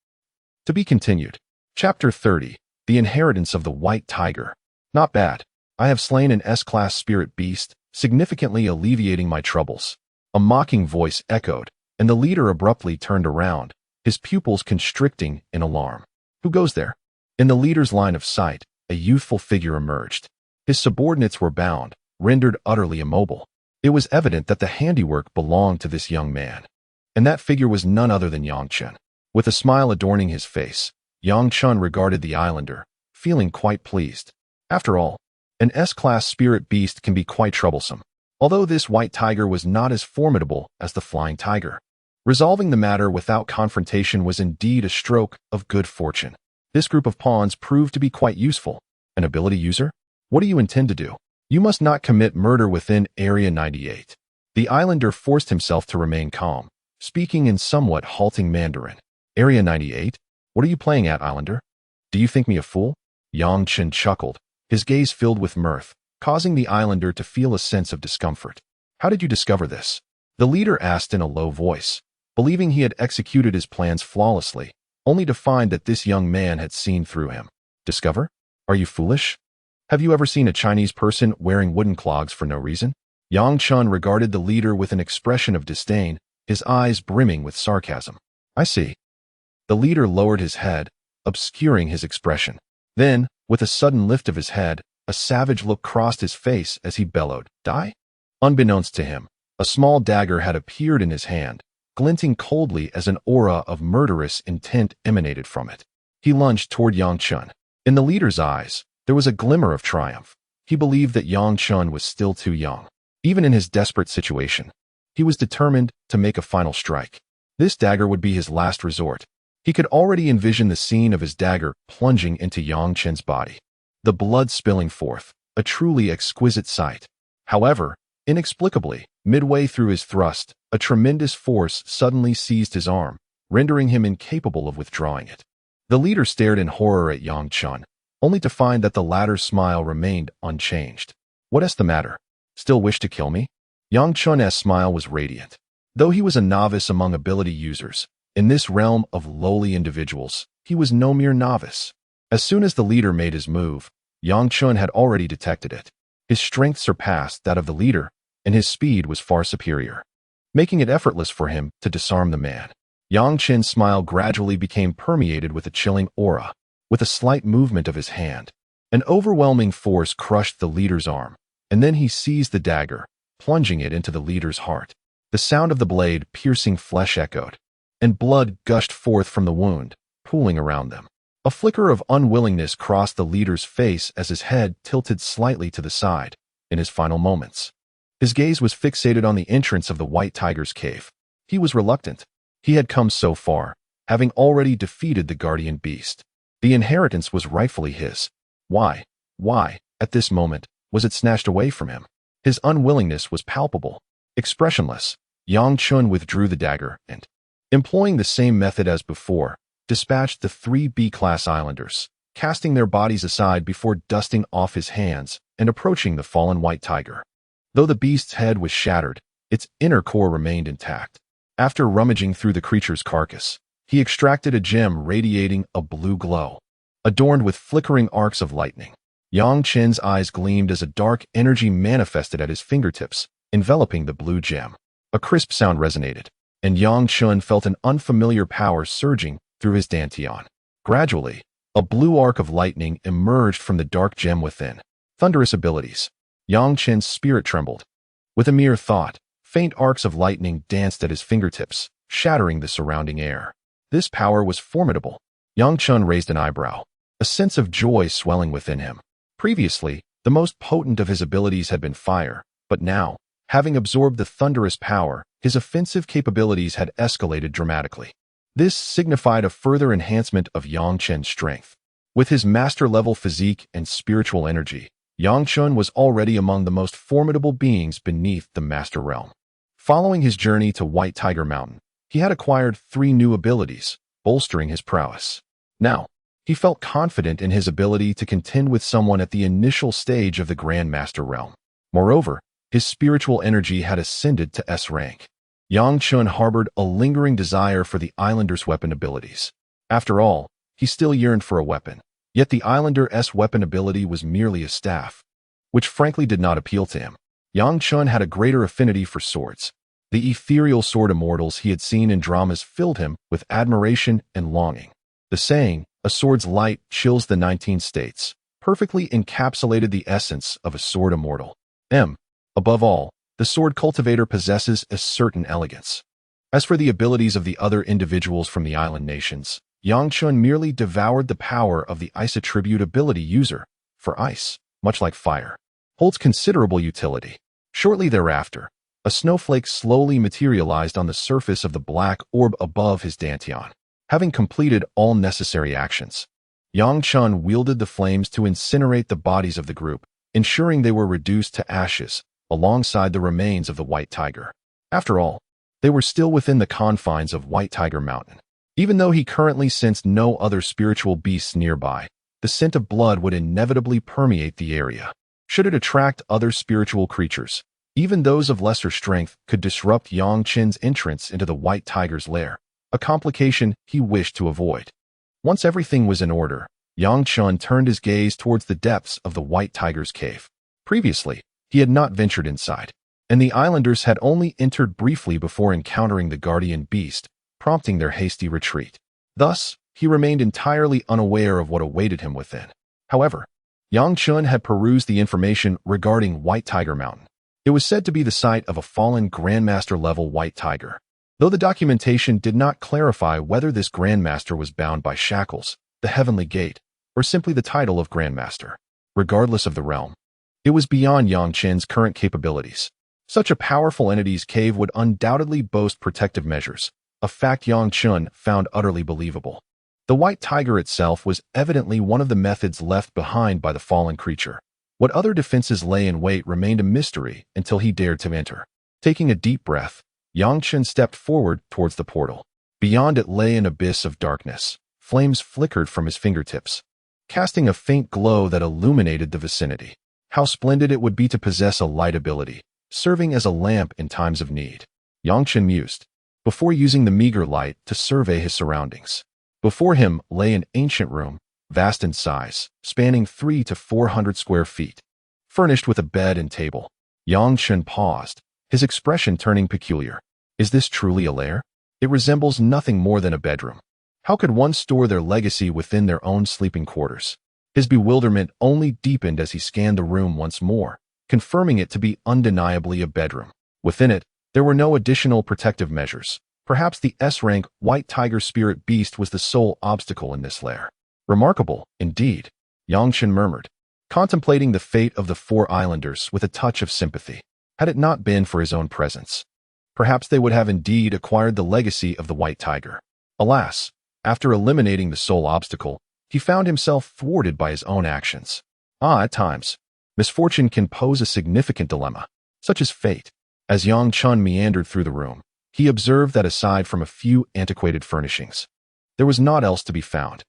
[SPEAKER 1] To be continued. Chapter 30. The Inheritance of the White Tiger. Not bad. I have slain an S-class spirit beast, significantly alleviating my troubles. A mocking voice echoed, and the leader abruptly turned around, his pupils constricting in alarm. Who goes there? In the leader's line of sight, a youthful figure emerged. His subordinates were bound, rendered utterly immobile. It was evident that the handiwork belonged to this young man. And that figure was none other than Chen. With a smile adorning his face, Chen regarded the islander, feeling quite pleased. After all, an S-class spirit beast can be quite troublesome. Although this white tiger was not as formidable as the flying tiger. Resolving the matter without confrontation was indeed a stroke of good fortune. This group of pawns proved to be quite useful. An ability user? What do you intend to do? You must not commit murder within Area 98. The islander forced himself to remain calm, speaking in somewhat halting Mandarin. Area 98? What are you playing at, islander? Do you think me a fool? Chen chuckled, his gaze filled with mirth, causing the islander to feel a sense of discomfort. How did you discover this? The leader asked in a low voice, believing he had executed his plans flawlessly, only to find that this young man had seen through him. Discover? Are you foolish? Have you ever seen a Chinese person wearing wooden clogs for no reason? Chen regarded the leader with an expression of disdain, his eyes brimming with sarcasm. I see. The leader lowered his head, obscuring his expression. Then, with a sudden lift of his head, a savage look crossed his face as he bellowed, Die? Unbeknownst to him, a small dagger had appeared in his hand, glinting coldly as an aura of murderous intent emanated from it. He lunged toward Chen, In the leader's eyes, there was a glimmer of triumph. He believed that Chen was still too young. Even in his desperate situation, he was determined to make a final strike. This dagger would be his last resort. He could already envision the scene of his dagger plunging into Chen's body, the blood spilling forth, a truly exquisite sight. However, inexplicably, midway through his thrust, a tremendous force suddenly seized his arm, rendering him incapable of withdrawing it. The leader stared in horror at Chen, only to find that the latter's smile remained unchanged. "What is the matter? Still wish to kill me?" Chen's smile was radiant. Though he was a novice among ability users, in this realm of lowly individuals, he was no mere novice. As soon as the leader made his move, Chen had already detected it. His strength surpassed that of the leader, and his speed was far superior, making it effortless for him to disarm the man. Chen's smile gradually became permeated with a chilling aura. With a slight movement of his hand, an overwhelming force crushed the leader's arm, and then he seized the dagger, plunging it into the leader's heart. The sound of the blade piercing flesh echoed, and blood gushed forth from the wound, pooling around them. A flicker of unwillingness crossed the leader's face as his head tilted slightly to the side in his final moments. His gaze was fixated on the entrance of the White Tiger's cave. He was reluctant. He had come so far, having already defeated the guardian beast. The inheritance was rightfully his. Why, at this moment, was it snatched away from him? His unwillingness was palpable. Expressionless, Chen withdrew the dagger and, employing the same method as before, dispatched the 3 B-class islanders, casting their bodies aside before dusting off his hands and approaching the fallen White Tiger. Though the beast's head was shattered, its inner core remained intact. After rummaging through the creature's carcass, he extracted a gem radiating a blue glow, adorned with flickering arcs of lightning. Chen's eyes gleamed as a dark energy manifested at his fingertips, enveloping the blue gem. A crisp sound resonated, and Chen felt an unfamiliar power surging through his dantian. Gradually, a blue arc of lightning emerged from the dark gem within. Thunderous abilities. Chen's spirit trembled. With a mere thought, faint arcs of lightning danced at his fingertips, shattering the surrounding air. This power was formidable. Chen raised an eyebrow, a sense of joy swelling within him. Previously, the most potent of his abilities had been fire, but now, having absorbed the thunderous power, his offensive capabilities had escalated dramatically. This signified a further enhancement of Chen's strength. With his master-level physique and spiritual energy, Chen was already among the most formidable beings beneath the Master Realm. Following his journey to White Tiger Mountain, he had acquired 3 new abilities, bolstering his prowess. Now, he felt confident in his ability to contend with someone at the initial stage of the Grandmaster realm. Moreover, his spiritual energy had ascended to S rank. Chen harbored a lingering desire for the Islander's weapon abilities. After all, he still yearned for a weapon, yet the Islander's weapon ability was merely a staff, which frankly did not appeal to him. Chen had a greater affinity for swords. The ethereal sword immortals he had seen in dramas filled him with admiration and longing. The saying, "A sword's light chills the 19 states," perfectly encapsulated the essence of a sword immortal. Above all, the sword cultivator possesses a certain elegance. As for the abilities of the other individuals from the island nations, Chen merely devoured the power of the ice attribute ability user, for ice, much like fire, holds considerable utility. Shortly thereafter, a snowflake slowly materialized on the surface of the black orb above his dantian. Having completed all necessary actions, Chen wielded the flames to incinerate the bodies of the group, ensuring they were reduced to ashes alongside the remains of the White Tiger. After all, they were still within the confines of White Tiger Mountain. Even though he currently sensed no other spiritual beasts nearby, the scent of blood would inevitably permeate the area. Should it attract other spiritual creatures, even those of lesser strength could disrupt Chen's entrance into the White Tiger's lair, a complication he wished to avoid. Once everything was in order, Chen turned his gaze towards the depths of the White Tiger's cave. Previously, he had not ventured inside, and the islanders had only entered briefly before encountering the guardian beast, prompting their hasty retreat. Thus, he remained entirely unaware of what awaited him within. However, Chen had perused the information regarding White Tiger Mountain. It was said to be the site of a fallen Grandmaster-level White Tiger. Though the documentation did not clarify whether this Grandmaster was bound by shackles, the Heavenly Gate, or simply the title of Grandmaster. Regardless of the realm, it was beyond Yang Chen's current capabilities. Such a powerful entity's cave would undoubtedly boast protective measures, a fact Yang Chen found utterly believable. The white tiger itself was evidently one of the methods left behind by the fallen creature. What other defenses lay in wait remained a mystery until he dared to enter. Taking a deep breath, Yang Chen stepped forward towards the portal. Beyond it lay an abyss of darkness. Flames flickered from his fingertips, casting a faint glow that illuminated the vicinity. How splendid it would be to possess a light ability, serving as a lamp in times of need. Yang Chen mused, before using the meager light to survey his surroundings. Before him lay an ancient room, vast in size, spanning 300 to 400 square feet, furnished with a bed and table. Yang Chen paused, his expression turning peculiar. Is this truly a lair? It resembles nothing more than a bedroom. How could one store their legacy within their own sleeping quarters? His bewilderment only deepened as he scanned the room once more, confirming it to be undeniably a bedroom. Within it, there were no additional protective measures. Perhaps the S-rank white tiger spirit beast was the sole obstacle in this lair. Remarkable, indeed, Yang Chen murmured, contemplating the fate of the 4 islanders with a touch of sympathy. Had it not been for his own presence, perhaps they would have indeed acquired the legacy of the white tiger. Alas, after eliminating the sole obstacle, he found himself thwarted by his own actions. At times, misfortune can pose a significant dilemma, such as fate. As Yang Chen meandered through the room, he observed that aside from a few antiquated furnishings, there was naught else to be found.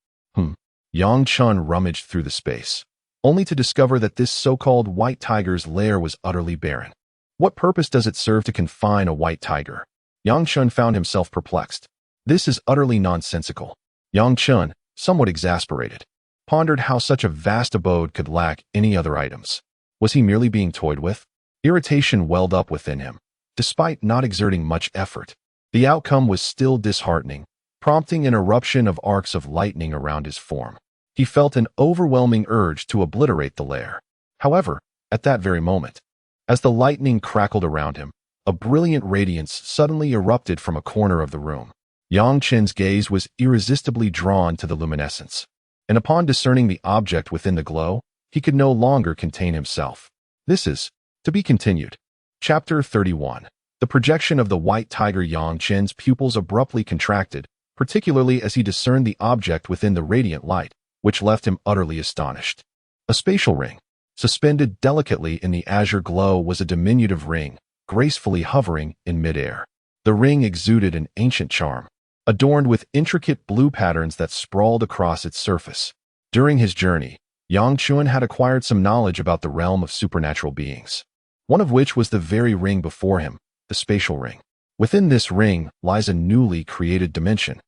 [SPEAKER 1] Yang Chen rummaged through the space, only to discover that this so-called white tiger's lair was utterly barren. What purpose does it serve to confine a white tiger? Yang Chen found himself perplexed. This is utterly nonsensical. Yang Chen, somewhat exasperated, pondered how such a vast abode could lack any other items. Was he merely being toyed with? Irritation welled up within him, despite not exerting much effort. The outcome was still disheartening, prompting an eruption of arcs of lightning around his form. He felt an overwhelming urge to obliterate the lair. However, at that very moment, as the lightning crackled around him, a brilliant radiance suddenly erupted from a corner of the room. Yang Chen's gaze was irresistibly drawn to the luminescence, and upon discerning the object within the glow, he could no longer contain himself. This is to be continued. Chapter 31. The projection of the white tiger. Yang Chen's pupils abruptly contracted, particularly as he discerned the object within the radiant light, which left him utterly astonished. A spatial ring. Suspended delicately in the azure glow was a diminutive ring, gracefully hovering in midair. The ring exuded an ancient charm, adorned with intricate blue patterns that sprawled across its surface. During his journey, Yang Chen had acquired some knowledge about the realm of supernatural beings, one of which was the very ring before him, the spatial ring. Within this ring lies a newly created dimension.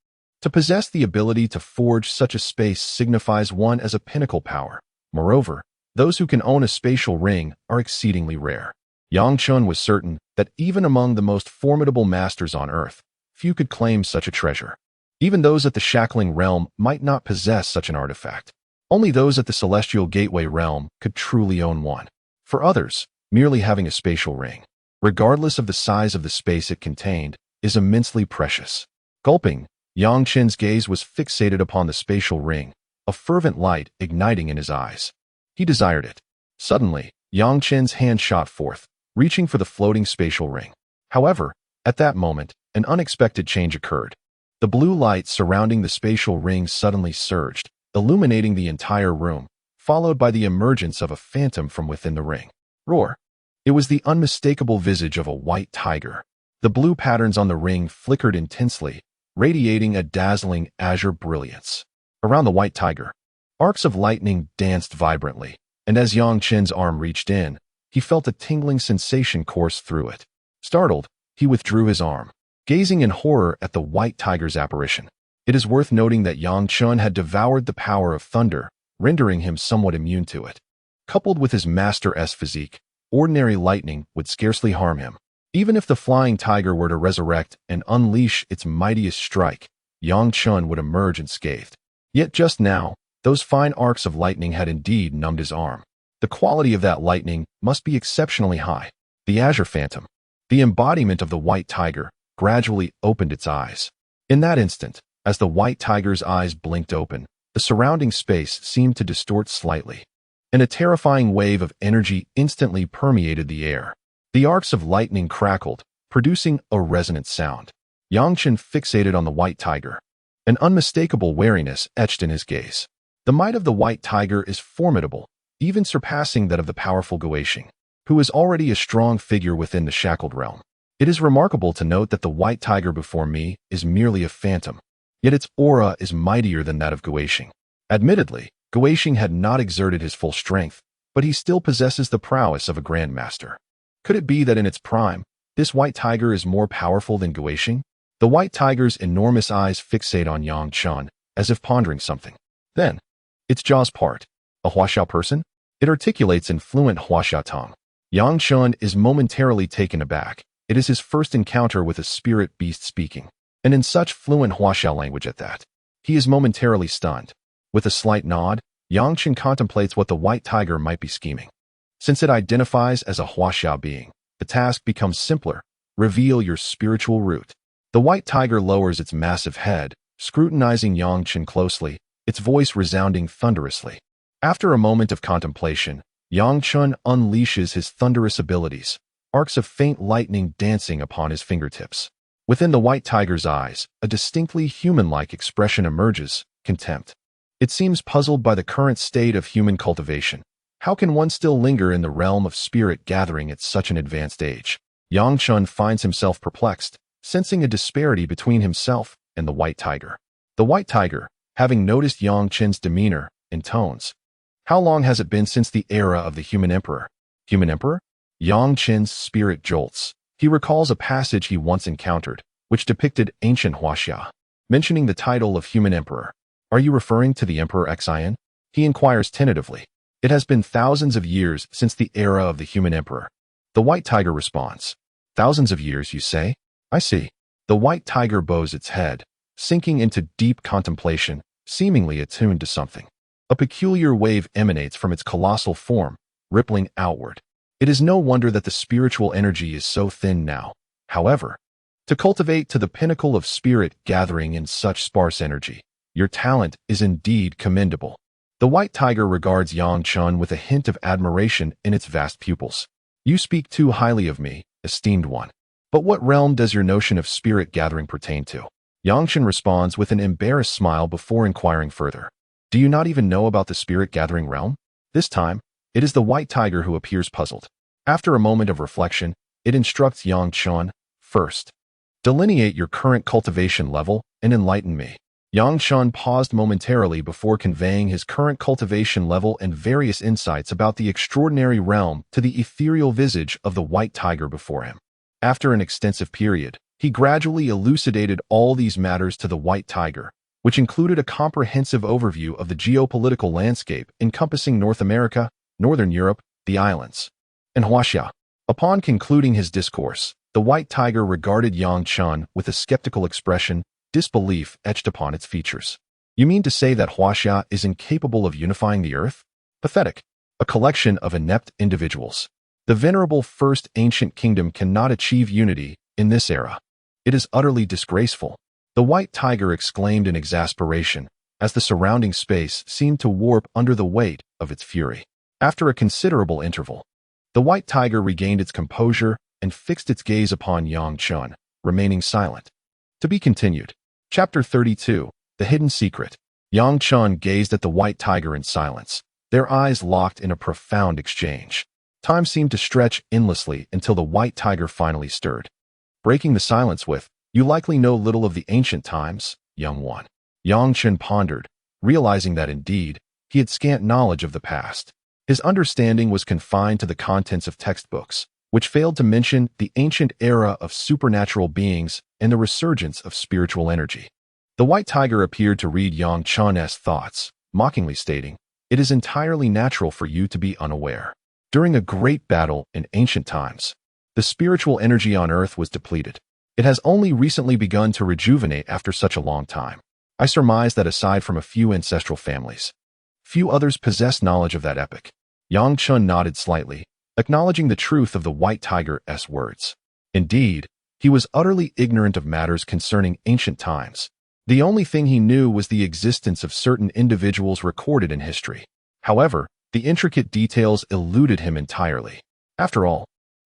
[SPEAKER 1] To possess the ability to forge such a space signifies one as a pinnacle power. Moreover, those who can own a spatial ring are exceedingly rare. Yang Chen was certain that even among the most formidable masters on Earth, few could claim such a treasure. Even those at the Shackling realm might not possess such an artifact. Only those at the Celestial Gateway realm could truly own one. For others, merely having a spatial ring, regardless of the size of the space it contained, is immensely precious. Gulping, Yang Chen's gaze was fixated upon the spatial ring, a fervent light igniting in his eyes. He desired it. Suddenly, Yang Chen's hand shot forth, reaching for the floating spatial ring. However, at that moment, an unexpected change occurred. The blue light surrounding the spatial ring suddenly surged, illuminating the entire room, followed by the emergence of a phantom from within the ring. Roar! It was the unmistakable visage of a white tiger. The blue patterns on the ring flickered intensely, radiating a dazzling azure brilliance. Around the white tiger, arcs of lightning danced vibrantly, and as Yang Chen's arm reached in, he felt a tingling sensation course through it. Startled, he withdrew his arm, gazing in horror at the white tiger's apparition. It is worth noting that Yang Chen had devoured the power of thunder, rendering him somewhat immune to it. Coupled with his Master-S physique, ordinary lightning would scarcely harm him. Even if the flying tiger were to resurrect and unleash its mightiest strike, Yang Chen would emerge unscathed. Yet just now, those fine arcs of lightning had indeed numbed his arm. The quality of that lightning must be exceptionally high. The azure phantom, the embodiment of the white tiger, gradually opened its eyes. In that instant, as the white tiger's eyes blinked open, The surrounding space seemed to distort slightly, and a terrifying wave of energy instantly permeated the air. The arcs of lightning crackled, producing a resonant sound. Chen fixated on the white tiger, an unmistakable wariness etched in his gaze. The might of the white tiger is formidable, even surpassing that of the powerful Guixing, who is already a strong figure within the shackled realm. It is remarkable to note that the white tiger before me is merely a phantom, yet its aura is mightier than that of Guixing. Admittedly, Guixing had not exerted his full strength, but he still possesses the prowess of a Grandmaster. Could it be that in its prime, this white tiger is more powerful than Guixing? The white tiger's enormous eyes fixate on Chen, as if pondering something. Then, its jaws part. A Huaxia person? It articulates in fluent Huaxia tongue. Chen is momentarily taken aback. It is his first encounter with a spirit beast speaking, and in such fluent Huaxia language at that. He is momentarily stunned. With a slight nod, Chen contemplates what the white tiger might be scheming. Since it identifies as a Huaxia being, the task becomes simpler. Reveal your spiritual root. The white tiger lowers its massive head, scrutinizing Chen closely, its voice resounding thunderously. After a moment of contemplation, Chen unleashes his thunderous abilities, arcs of faint lightning dancing upon his fingertips. Within the white tiger's eyes, a distinctly human-like expression emerges, contempt. It seems puzzled by the current state of human cultivation. How can one still linger in the realm of spirit gathering at such an advanced age? Chen finds himself perplexed, sensing a disparity between himself and the white tiger. The white tiger, having noticed Chen's demeanor and tones. How long has it been since the era of the human emperor? Human emperor? Chen's spirit jolts. He recalls a passage he once encountered, which depicted ancient Huaxia, mentioning the title of human emperor. Are you referring to the Emperor Xian? He inquires tentatively. It has been thousands of years since the era of the human emperor. The white tiger responds. Thousands of years, you say? I see. The white tiger bows its head, sinking into deep contemplation, seemingly attuned to something. A peculiar wave emanates from its colossal form, rippling outward. It is no wonder that the spiritual energy is so thin now. However, to cultivate to the pinnacle of spirit gathering in such sparse energy, your talent is indeed commendable. The white tiger regards Chen with a hint of admiration in its vast pupils. You speak too highly of me, esteemed one. But what realm does your notion of spirit gathering pertain to? Chen responds with an embarrassed smile before inquiring further. Do you not even know about the spirit gathering realm? This time, it is the white tiger who appears puzzled. After a moment of reflection, it instructs Chen, first, delineate your current cultivation level and enlighten me. Chen paused momentarily before conveying his current cultivation level and various insights about the extraordinary realm to the ethereal visage of the white tiger before him. After an extensive period, he gradually elucidated all these matters to the white tiger, which included a comprehensive overview of the geopolitical landscape encompassing North America, Northern Europe, the islands, and Huaxia. Upon concluding his discourse, the white tiger regarded Chen with a skeptical expression, disbelief etched upon its features. You mean to say that Huaxia is incapable of unifying the earth? Pathetic. A collection of inept individuals. The venerable first ancient kingdom cannot achieve unity in this era. It is utterly disgraceful. The white tiger exclaimed in exasperation, as the surrounding space seemed to warp under the weight of its fury. After a considerable interval, the white tiger regained its composure and fixed its gaze upon Chen, remaining silent. To be continued. Chapter 32, The Hidden Secret. Chen gazed at the white tiger in silence, their eyes locked in a profound exchange. Time seemed to stretch endlessly until the white tiger finally stirred, breaking the silence with, "You likely know little of the ancient times, young one." Chen pondered, realizing that indeed, he had scant knowledge of the past. His understanding was confined to the contents of textbooks, which failed to mention the ancient era of supernatural beings and the resurgence of spiritual energy. The white tiger appeared to read Chen's thoughts, mockingly stating, "It is entirely natural for you to be unaware. During a great battle in ancient times, the spiritual energy on Earth was depleted. It has only recently begun to rejuvenate after such a long time. I surmise that aside from a few ancestral families, few others possess knowledge of that epoch." Chen nodded slightly, acknowledging the truth of the white tiger's words. Indeed, he was utterly ignorant of matters concerning ancient times. The only thing he knew was the existence of certain individuals recorded in history. However, the intricate details eluded him entirely. After all,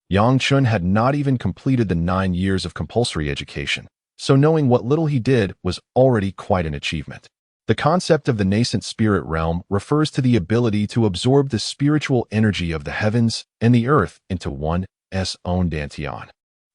[SPEAKER 1] Yang Chun had not even completed the 9 years of compulsory education, so knowing what little he did was already quite an achievement. The concept of the nascent spirit realm refers to the ability to absorb the spiritual energy of the heavens and the earth into one's own dantian,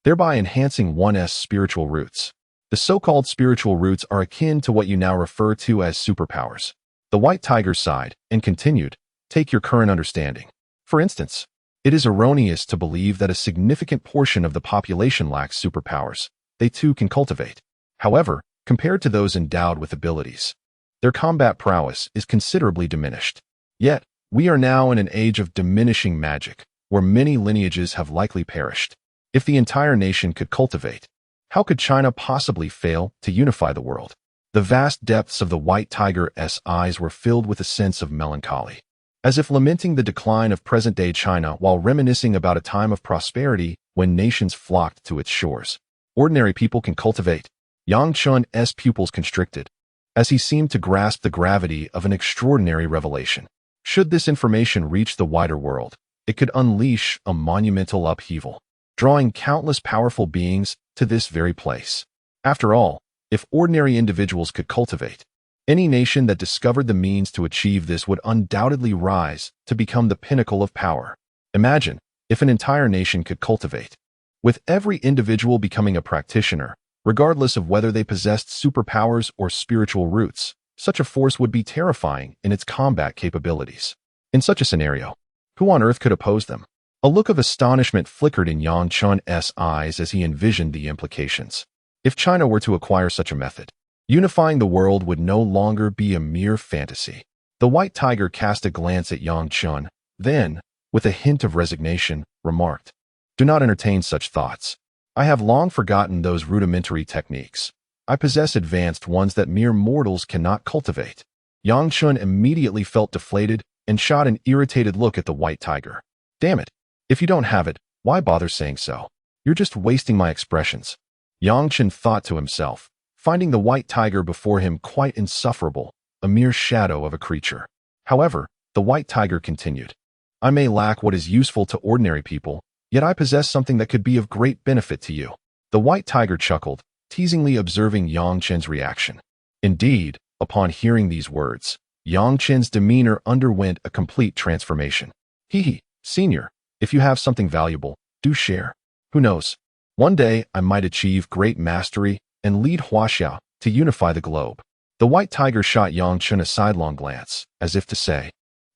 [SPEAKER 1] thereby enhancing one's spiritual roots. The so-called spiritual roots are akin to what you now refer to as superpowers. The White Tiger sighed and continued, take your current understanding. For instance, it is erroneous to believe that a significant portion of the population lacks superpowers they too can cultivate. However, compared to those endowed with abilities, their combat prowess is considerably diminished. Yet, we are now in an age of diminishing magic, where many lineages have likely perished. If the entire nation could cultivate, how could China possibly fail to unify the world? The vast depths of the White Tiger's eyes were filled with a sense of melancholy, as if lamenting the decline of present-day China while reminiscing about a time of prosperity when nations flocked to its shores. Ordinary people can cultivate. Yang Chun's pupils constricted, as he seemed to grasp the gravity of an extraordinary revelation. Should this information reach the wider world, it could unleash a monumental upheaval, drawing countless powerful beings to this very place. After all, if ordinary individuals could cultivate, any nation that discovered the means to achieve this would undoubtedly rise to become the pinnacle of power. Imagine if an entire nation could cultivate, with every individual becoming a practitioner, regardless of whether they possessed superpowers or spiritual roots. Such a force would be terrifying in its combat capabilities. In such a scenario, who on earth could oppose them? A look of astonishment flickered in Yang Chun's eyes as he envisioned the implications. If China were to acquire such a method, unifying the world would no longer be a mere fantasy. The White Tiger cast a glance at Yang Chun, then, with a hint of resignation, remarked, do not entertain such thoughts. I have long forgotten those rudimentary techniques. I possess advanced ones that mere mortals cannot cultivate. Yang Chun immediately felt deflated and shot an irritated look at the White Tiger. Damn it. If you don't have it, why bother saying so? You're just wasting my expressions. Yang Chun thought to himself, finding the White Tiger before him quite insufferable, a mere shadow of a creature. However, the White Tiger continued, I may lack what is useful to ordinary people, yet I possess something that could be of great benefit to you. The White Tiger chuckled, teasingly observing Yang Chen's reaction. Indeed, upon hearing these words, Yang Chen's demeanor underwent a complete transformation. Hee, senior, if you have something valuable, do share. Who knows? One day I might achieve great mastery and lead Huaxia to unify the globe. The White Tiger shot Yang Chen a sidelong glance, as if to say,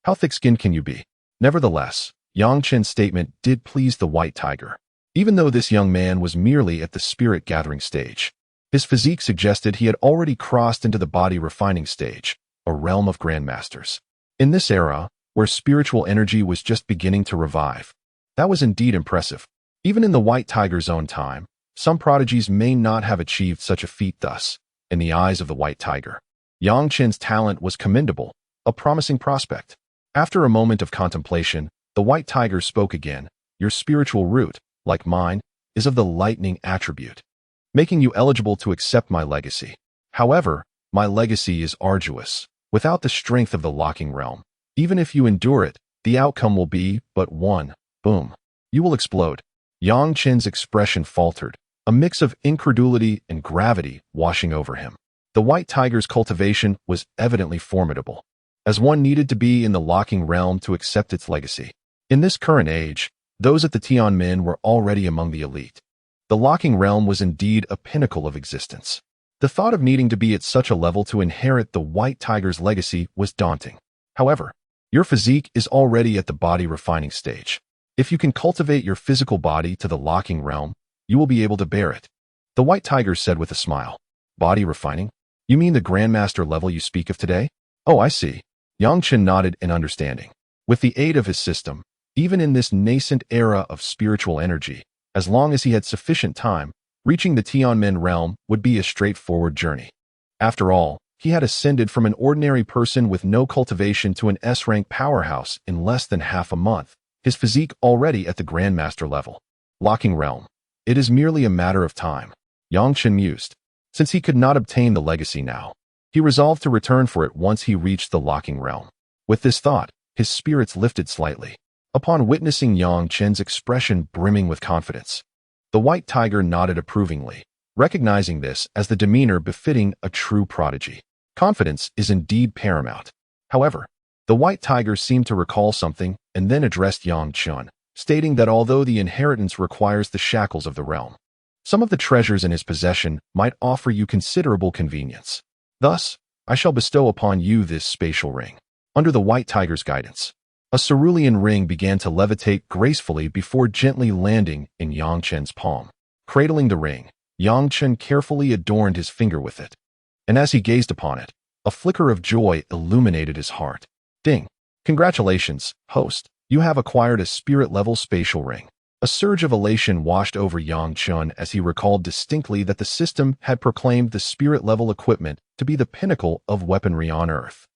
[SPEAKER 1] how thick-skinned can you be? Nevertheless, Yang Chen's statement did please the White Tiger. Even though this young man was merely at the spirit-gathering stage, his physique suggested he had already crossed into the body-refining stage, a realm of Grandmasters. In this era, where spiritual energy was just beginning to revive, that was indeed impressive. Even in the White Tiger's own time, some prodigies may not have achieved such a feat. Thus, in the eyes of the White Tiger, Yang Chen's talent was commendable, a promising prospect. After a moment of contemplation, the White Tiger spoke again. Your spiritual root, like mine, is of the lightning attribute, making you eligible to accept my legacy. However, my legacy is arduous. Without the strength of the locking realm, even if you endure it, the outcome will be but one. Boom. You will explode. Yang Chen's expression faltered, a mix of incredulity and gravity washing over him. The White Tiger's cultivation was evidently formidable, as one needed to be in the locking realm to accept its legacy. In this current age, those at the Tianmen were already among the elite. The locking realm was indeed a pinnacle of existence. The thought of needing to be at such a level to inherit the White Tiger's legacy was daunting. However, your physique is already at the body-refining stage. If you can cultivate your physical body to the locking realm, you will be able to bear it. The White Tiger said with a smile. Body refining? You mean the Grandmaster level you speak of today? Oh, I see. Yang Chen nodded in understanding. With the aid of his system, even in this nascent era of spiritual energy, as long as he had sufficient time, reaching the Tianmen realm would be a straightforward journey. After all, he had ascended from an ordinary person with no cultivation to an S-rank powerhouse in less than half a month, his physique already at the Grandmaster level. Locking realm. It is merely a matter of time. Yang Chen mused. Since he could not obtain the legacy now, he resolved to return for it once he reached the locking realm. With this thought, his spirits lifted slightly. Upon witnessing Yang Chen's expression brimming with confidence, the white tiger nodded approvingly, recognizing this as the demeanor befitting a true prodigy. Confidence is indeed paramount. However, the white tiger seemed to recall something and then addressed Yang Chen, stating that although the inheritance requires the shackles of the realm, some of the treasures in his possession might offer you considerable convenience. Thus, I shall bestow upon you this spatial ring. Under the white tiger's guidance, a cerulean ring began to levitate gracefully before gently landing in Yang Chen's palm. Cradling the ring, Yang Chen carefully adorned his finger with it, and as he gazed upon it, a flicker of joy illuminated his heart. Ding! Congratulations, host. You have acquired a spirit-level spatial ring. A surge of elation washed over Yang Chen as he recalled distinctly that the system had proclaimed the spirit-level equipment to be the pinnacle of weaponry on Earth.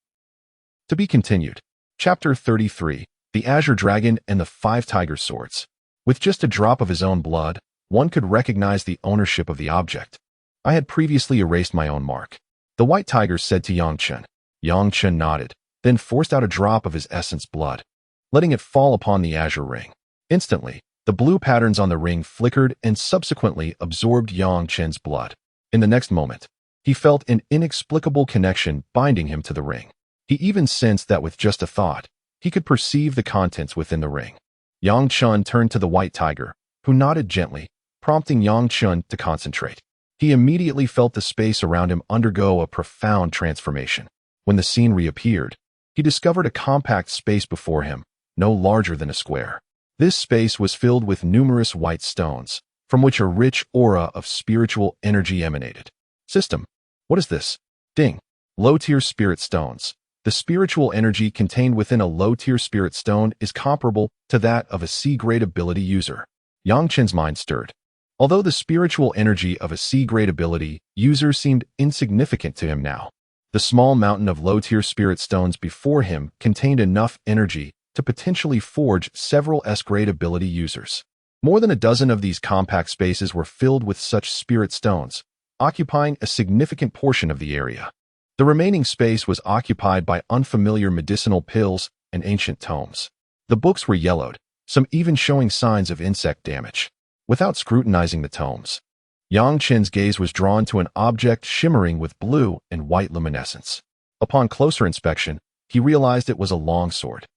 [SPEAKER 1] To be continued. Chapter 33, The Azure Dragon and the Five Tiger Swords. With just a drop of his own blood, one could recognize the ownership of the object. I had previously erased my own mark. The white tiger said to Yang Chen. Yang Chen nodded, then forced out a drop of his essence blood, letting it fall upon the azure ring. Instantly, the blue patterns on the ring flickered and subsequently absorbed Yang Chen's blood. In the next moment, he felt an inexplicable connection binding him to the ring. He even sensed that with just a thought, he could perceive the contents within the ring. Yang Chen turned to the white tiger, who nodded gently, prompting Yang Chen to concentrate. He immediately felt the space around him undergo a profound transformation. When the scene reappeared, he discovered a compact space before him, no larger than a square. This space was filled with numerous white stones, from which a rich aura of spiritual energy emanated. System. What is this? Ding. Low-tier spirit stones. The spiritual energy contained within a low-tier spirit stone is comparable to that of a C-grade ability user. Yang Chen's mind stirred. Although the spiritual energy of a C-grade ability user seemed insignificant to him now, the small mountain of low-tier spirit stones before him contained enough energy to potentially forge several S-grade ability users. More than a dozen of these compact spaces were filled with such spirit stones, occupying a significant portion of the area. The remaining space was occupied by unfamiliar medicinal pills and ancient tomes. The books were yellowed, some even showing signs of insect damage. Without scrutinizing the tomes, Yang Chen's gaze was drawn to an object shimmering with blue and white luminescence. Upon closer inspection, he realized it was a long sword.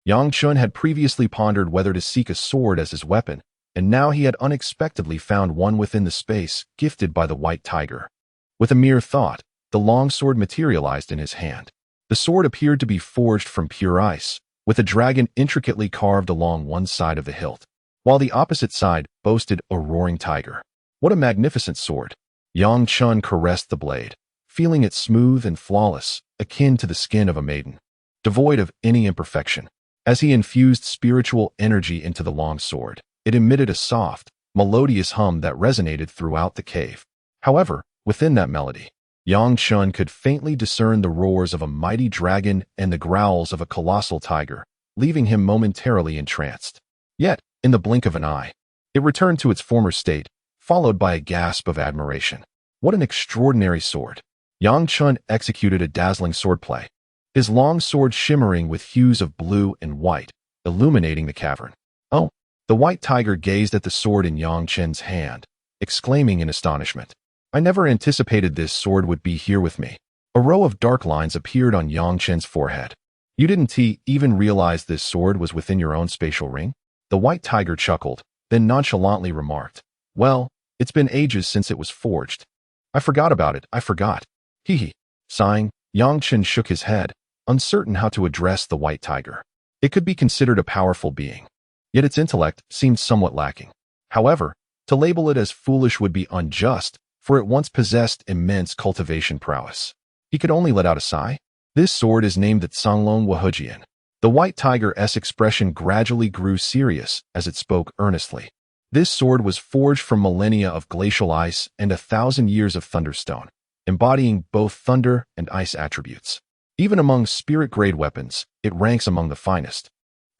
[SPEAKER 1] Yang Chen had previously pondered whether to seek a sword as his weapon, and now he had unexpectedly found one within the space gifted by the white tiger. With a mere thought, the long sword materialized in his hand. The sword appeared to be forged from pure ice, with a dragon intricately carved along one side of the hilt, while the opposite side boasted a roaring tiger. What a magnificent sword! Yang Chen caressed the blade, feeling it smooth and flawless, akin to the skin of a maiden, devoid of any imperfection. As he infused spiritual energy into the long sword, it emitted a soft, melodious hum that resonated throughout the cave. However, within that melody, Yang Chen could faintly discern the roars of a mighty dragon and the growls of a colossal tiger, leaving him momentarily entranced. Yet, in the blink of an eye, it returned to its former state, followed by a gasp of admiration. What an extraordinary sword! Yang Chen executed a dazzling swordplay, his long sword shimmering with hues of blue and white, illuminating the cavern. Oh! The white tiger gazed at the sword in Yang Chen's hand, exclaiming in astonishment. I never anticipated this sword would be here with me. A row of dark lines appeared on Yang Chen's forehead. You didn't even realize this sword was within your own spatial ring? The white tiger chuckled, then nonchalantly remarked, Well, it's been ages since it was forged. I forgot about it, I forgot. Hee hee. Sighing, Yang Chen shook his head, uncertain how to address the white tiger. It could be considered a powerful being, yet its intellect seemed somewhat lacking. However, to label it as foolish would be unjust, for it once possessed immense cultivation prowess. He could only let out a sigh. This sword is named the Tsanglong Wahujian. The white tiger's expression gradually grew serious as it spoke earnestly. This sword was forged from millennia of glacial ice and 1,000 years of thunderstone, embodying both thunder and ice attributes. Even among spirit-grade weapons, it ranks among the finest.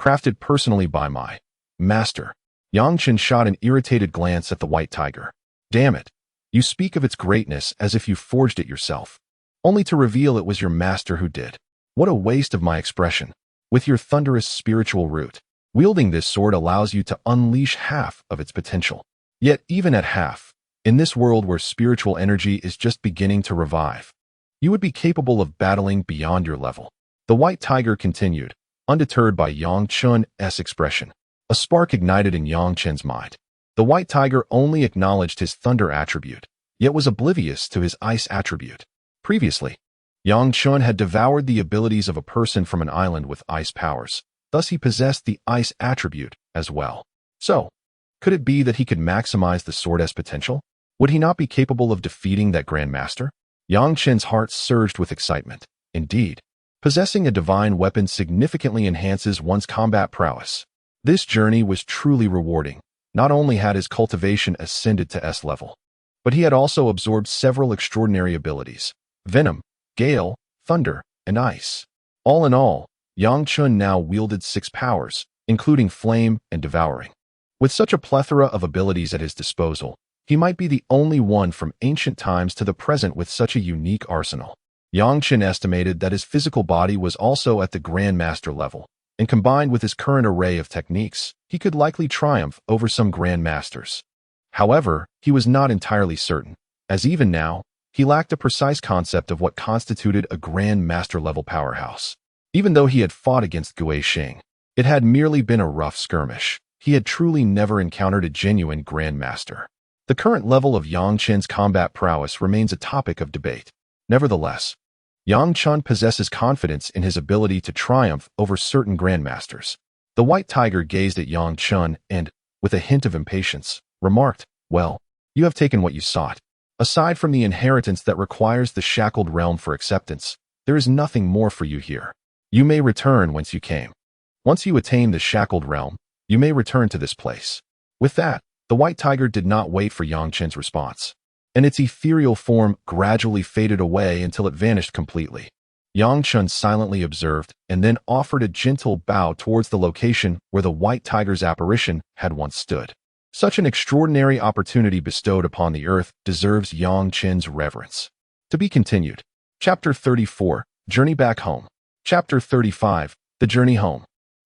[SPEAKER 1] Crafted personally by my master. Yang Chen shot an irritated glance at the white tiger. Damn it. You speak of its greatness as if you forged it yourself, only to reveal it was your master who did. What a waste of my expression. With your thunderous spiritual root, wielding this sword allows you to unleash half of its potential. Yet even at half, in this world where spiritual energy is just beginning to revive, you would be capable of battling beyond your level. The white tiger continued, undeterred by Yang Chun's expression. A spark ignited in Yang Chen's mind. The white tiger only acknowledged his thunder attribute, yet was oblivious to his ice attribute. Previously, Yang Chen had devoured the abilities of a person from an island with ice powers, thus he possessed the ice attribute as well. So, could it be that he could maximize the sword's potential? Would he not be capable of defeating that Grandmaster? Yang Chen's heart surged with excitement. Indeed, possessing a divine weapon significantly enhances one's combat prowess. This journey was truly rewarding. Not only had his cultivation ascended to S level, but he had also absorbed several extraordinary abilities: venom, gale, thunder, and ice. All in all, Yang Chen now wielded 6 powers, including flame and devouring. With such a plethora of abilities at his disposal, he might be the only one from ancient times to the present with such a unique arsenal. Yang Chen estimated that his physical body was also at the Grandmaster level, and combined with his current array of techniques, he could likely triumph over some Grandmasters. However, he was not entirely certain, as even now, he lacked a precise concept of what constituted a Grandmaster-level powerhouse. Even though he had fought against Gui Xing, it had merely been a rough skirmish. He had truly never encountered a genuine Grandmaster. The current level of Yang Chen's combat prowess remains a topic of debate. Nevertheless, Yang Chen possesses confidence in his ability to triumph over certain Grandmasters. The white tiger gazed at Yang Chen and, with a hint of impatience, remarked, "Well, you have taken what you sought. Aside from the inheritance that requires the shackled realm for acceptance, there is nothing more for you here. You may return whence you came. Once you attain the shackled realm, you may return to this place." With that, the white tiger did not wait for Yang Chen's response, and its ethereal form gradually faded away until it vanished completely. Yang Chen silently observed and then offered a gentle bow towards the location where the white tiger's apparition had once stood. Such an extraordinary opportunity bestowed upon the earth deserves Yang Chen's reverence. To be continued. Chapter 34, Journey Back Home. Chapter 35, The Journey Home.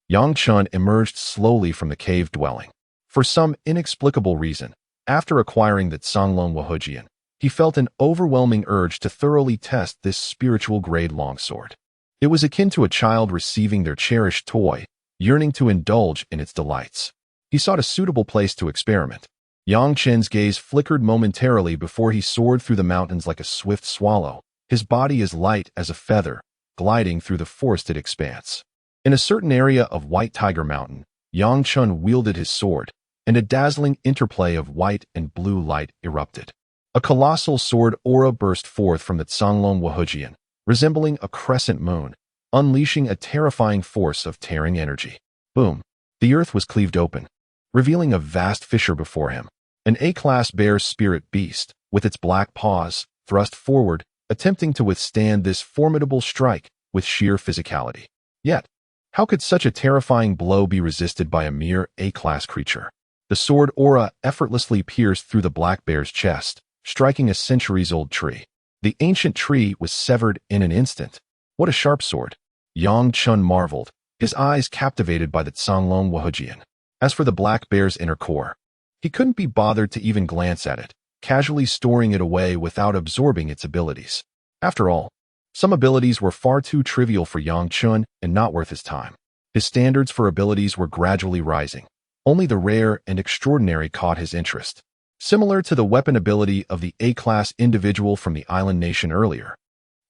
[SPEAKER 1] Yang Chen emerged slowly from the cave dwelling. For some inexplicable reason, after acquiring the Tsanglong Wahujian, he felt an overwhelming urge to thoroughly test this spiritual-grade longsword. It was akin to a child receiving their cherished toy, yearning to indulge in its delights. He sought a suitable place to experiment. Yang Chen's gaze flickered momentarily before he soared through the mountains like a swift swallow, his body as light as a feather, gliding through the forested expanse. In a certain area of White Tiger Mountain, Yang Chen wielded his sword, and a dazzling interplay of white and blue light erupted. A colossal sword aura burst forth from the Tsanglong Wahujian, resembling a crescent moon, unleashing a terrifying force of tearing energy. Boom! The earth was cleaved open, revealing a vast fissure before him. An A-class bear spirit beast, with its black paws, thrust forward, attempting to withstand this formidable strike with sheer physicality. Yet, how could such a terrifying blow be resisted by a mere A-class creature? The sword aura effortlessly pierced through the black bear's chest, striking a centuries-old tree. The ancient tree was severed in an instant. What a sharp sword! Yang Chen marveled, his eyes captivated by the Tsanglong Wahujian. As for the black bear's inner core, he couldn't be bothered to even glance at it, casually storing it away without absorbing its abilities. After all, some abilities were far too trivial for Yang Chen and not worth his time. His standards for abilities were gradually rising. Only the rare and extraordinary caught his interest. Similar to the weapon ability of the A-class individual from the island nation earlier,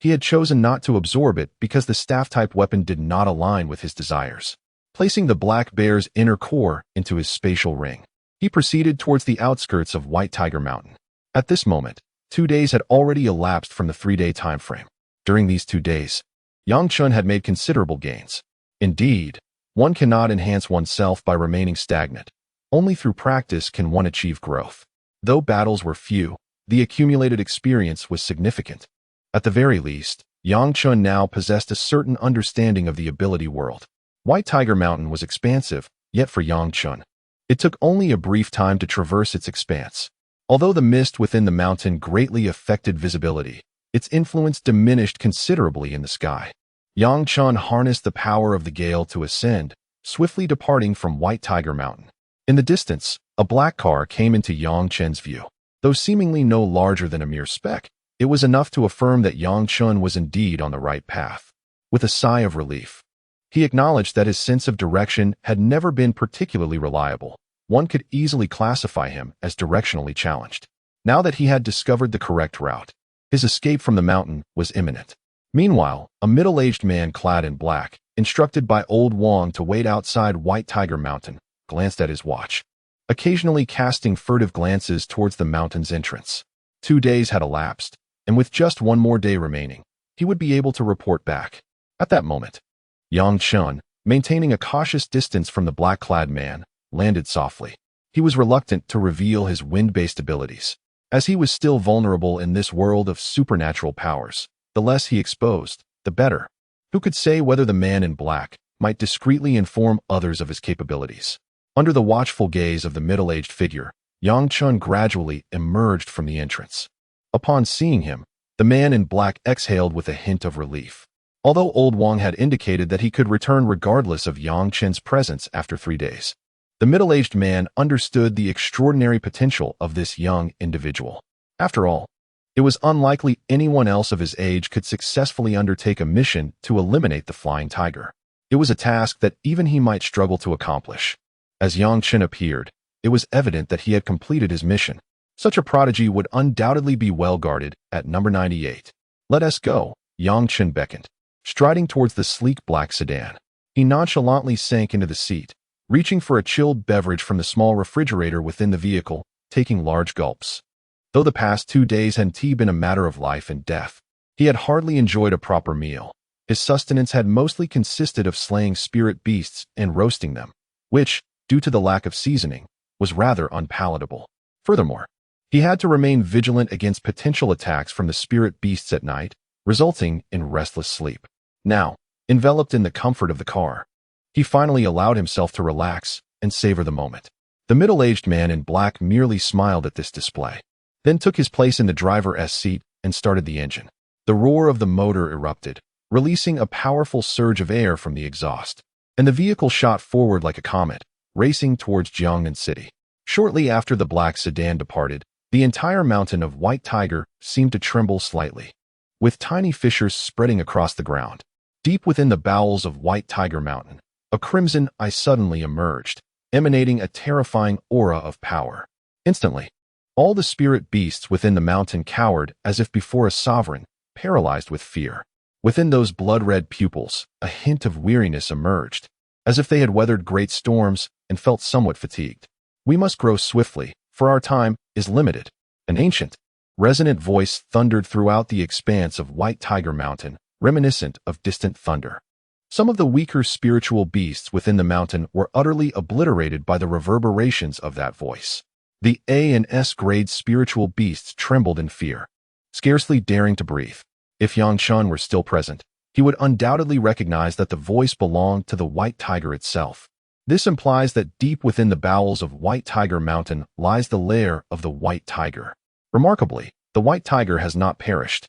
[SPEAKER 1] he had chosen not to absorb it because the staff-type weapon did not align with his desires. Placing the black bear's inner core into his spatial ring, he proceeded towards the outskirts of White Tiger Mountain. At this moment, 2 days had already elapsed from the 3-day time frame. During these 2 days, Yang Chen had made considerable gains. Indeed, one cannot enhance oneself by remaining stagnant. Only through practice can one achieve growth. Though battles were few, the accumulated experience was significant. At the very least, Yang Chen now possessed a certain understanding of the ability world. White Tiger Mountain was expansive, yet for Yang Chen, it took only a brief time to traverse its expanse. Although the mist within the mountain greatly affected visibility, its influence diminished considerably in the sky. Yang Chen harnessed the power of the gale to ascend, swiftly departing from White Tiger Mountain. In the distance, a black car came into Yang Chen's view. Though seemingly no larger than a mere speck, it was enough to affirm that Yang Chen was indeed on the right path. With a sigh of relief, he acknowledged that his sense of direction had never been particularly reliable. One could easily classify him as directionally challenged. Now that he had discovered the correct route, his escape from the mountain was imminent. Meanwhile, a middle-aged man clad in black, instructed by old Wang to wait outside White Tiger Mountain, glanced at his watch, occasionally casting furtive glances towards the mountain's entrance. 2 days had elapsed, and with just one more day remaining, he would be able to report back. At that moment, Yang Chen, maintaining a cautious distance from the black-clad man, landed softly. He was reluctant to reveal his wind-based abilities, as he was still vulnerable in this world of supernatural powers. The less he exposed, the better. Who could say whether the man in black might discreetly inform others of his capabilities? Under the watchful gaze of the middle-aged figure, Yang Chen gradually emerged from the entrance. Upon seeing him, the man in black exhaled with a hint of relief. Although old Wang had indicated that he could return regardless of Yang Chen's presence after 3 days, the middle-aged man understood the extraordinary potential of this young individual. After all, it was unlikely anyone else of his age could successfully undertake a mission to eliminate the flying tiger. It was a task that even he might struggle to accomplish. As Yang Chen appeared, it was evident that he had completed his mission. Such a prodigy would undoubtedly be well guarded at number 98. Let us go, Yang Chen beckoned. Striding towards the sleek black sedan, he nonchalantly sank into the seat, reaching for a chilled beverage from the small refrigerator within the vehicle, taking large gulps. Though the past 2 days had been a matter of life and death, he had hardly enjoyed a proper meal. His sustenance had mostly consisted of slaying spirit beasts and roasting them, which, due to the lack of seasoning, was rather unpalatable. Furthermore, he had to remain vigilant against potential attacks from the spirit beasts at night, resulting in restless sleep. Now, enveloped in the comfort of the car, he finally allowed himself to relax and savor the moment. The middle-aged man in black merely smiled at this display, then took his place in the driver's seat and started the engine. The roar of the motor erupted, releasing a powerful surge of air from the exhaust, and the vehicle shot forward like a comet, racing towards Jiangnan City. Shortly after the black sedan departed, the entire mountain of White Tiger seemed to tremble slightly, with tiny fissures spreading across the ground. Deep within the bowels of White Tiger Mountain, a crimson eye suddenly emerged, emanating a terrifying aura of power. Instantly, all the spirit beasts within the mountain cowered as if before a sovereign, paralyzed with fear. Within those blood-red pupils, a hint of weariness emerged, as if they had weathered great storms and felt somewhat fatigued. We must grow swiftly, for our time is limited. An ancient, resonant voice thundered throughout the expanse of White Tiger Mountain, reminiscent of distant thunder. Some of the weaker spiritual beasts within the mountain were utterly obliterated by the reverberations of that voice. The A and S grade spiritual beasts trembled in fear, scarcely daring to breathe. If Yang Chen were still present, he would undoubtedly recognize that the voice belonged to the White Tiger itself. This implies that deep within the bowels of White Tiger Mountain lies the lair of the White Tiger. Remarkably, the White Tiger has not perished.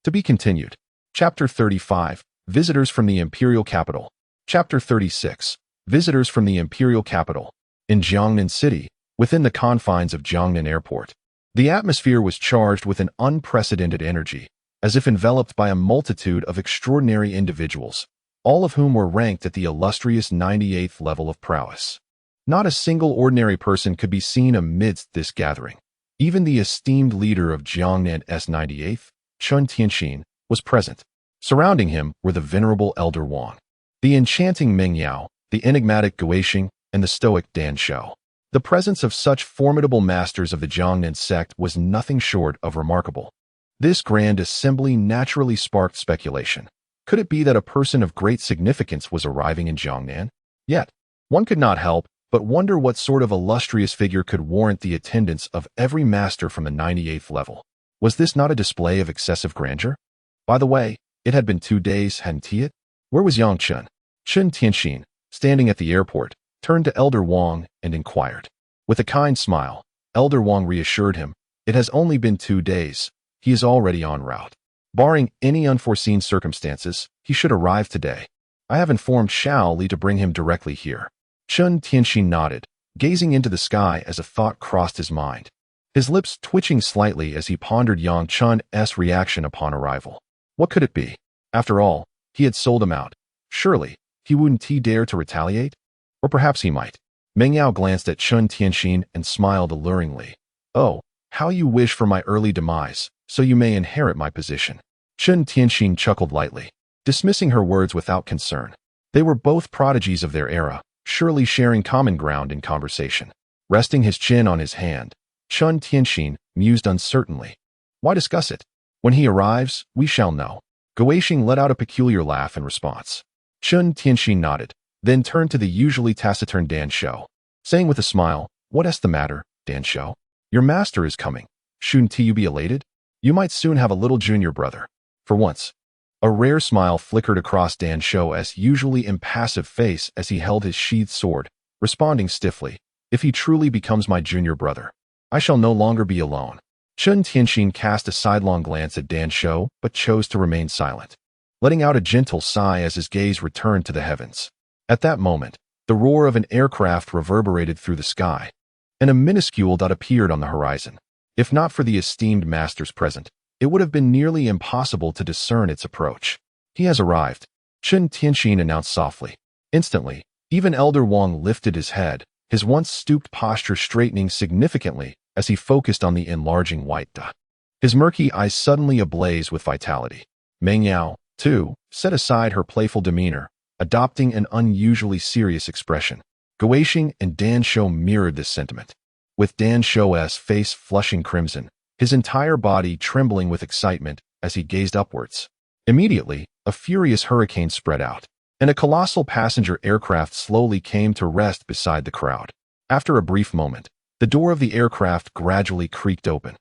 [SPEAKER 1] To be continued. Chapter 35, Visitors from the Imperial Capital. Chapter 36, Visitors from the Imperial Capital. In Jiangnan City, within the confines of Jiangnan Airport, the atmosphere was charged with an unprecedented energy, as if enveloped by a multitude of extraordinary individuals, all of whom were ranked at the illustrious 98th level of prowess. Not a single ordinary person could be seen amidst this gathering. Even the esteemed leader of Jiangnan S98th, Chen Tianxin, was present. Surrounding him were the venerable Elder Wang, the enchanting Meng Yao, the enigmatic Guixing, and the stoic Dan Shou. The presence of such formidable masters of the Jiangnan sect was nothing short of remarkable. This grand assembly naturally sparked speculation. Could it be that a person of great significance was arriving in Jiangnan? Yet, one could not help but wonder what sort of illustrious figure could warrant the attendance of every master from the 98th level. Was this not a display of excessive grandeur? By the way, it had been 2 days, hadn't it? Where was Yang Chen? Chen Tianxin, standing at the airport, turned to Elder Wang and inquired. With a kind smile, Elder Wang reassured him. It has only been 2 days. He is already en route. Barring any unforeseen circumstances, he should arrive today. I have informed Xiao Li to bring him directly here. Chen Tianxin nodded, gazing into the sky as a thought crossed his mind. His lips twitching slightly as he pondered Yang Chun's reaction upon arrival. What could it be? After all, he had sold him out. Surely, he wouldn't dare to retaliate? Or perhaps he might. Meng Yao glanced at Chen Tianxin and smiled alluringly. Oh, how you wish for my early demise, so you may inherit my position. Chen Tianxin chuckled lightly, dismissing her words without concern. They were both prodigies of their era, surely sharing common ground in conversation. Resting his chin on his hand, Chen Tianxin mused uncertainly. Why discuss it? When he arrives, we shall know. Guixing let out a peculiar laugh in response. Chen Tianxin nodded, then turned to the usually taciturn Dan Shou, saying with a smile, What's the matter, Dan Shou? Your master is coming. Shouldn't you be elated? You might soon have a little junior brother. For once. A rare smile flickered across Dan Shou's usually impassive face as he held his sheathed sword, responding stiffly, If he truly becomes my junior brother, I shall no longer be alone. Chen Tianxin cast a sidelong glance at Dan Shou, but chose to remain silent, letting out a gentle sigh as his gaze returned to the heavens. At that moment, the roar of an aircraft reverberated through the sky, and a minuscule dot appeared on the horizon. If not for the esteemed masters present, it would have been nearly impossible to discern its approach. He has arrived, Chen Tianxin announced softly. Instantly, even Elder Wang lifted his head, his once stooped posture straightening significantly as he focused on the enlarging white dot. His murky eyes suddenly ablaze with vitality. Meng Yao, too, set aside her playful demeanor, adopting an unusually serious expression. Guixing and Dan Shou mirrored this sentiment, with Dan Shou's face flushing crimson, his entire body trembling with excitement as he gazed upwards. Immediately, a furious hurricane spread out, and a colossal passenger aircraft slowly came to rest beside the crowd. After a brief moment, the door of the aircraft gradually creaked open.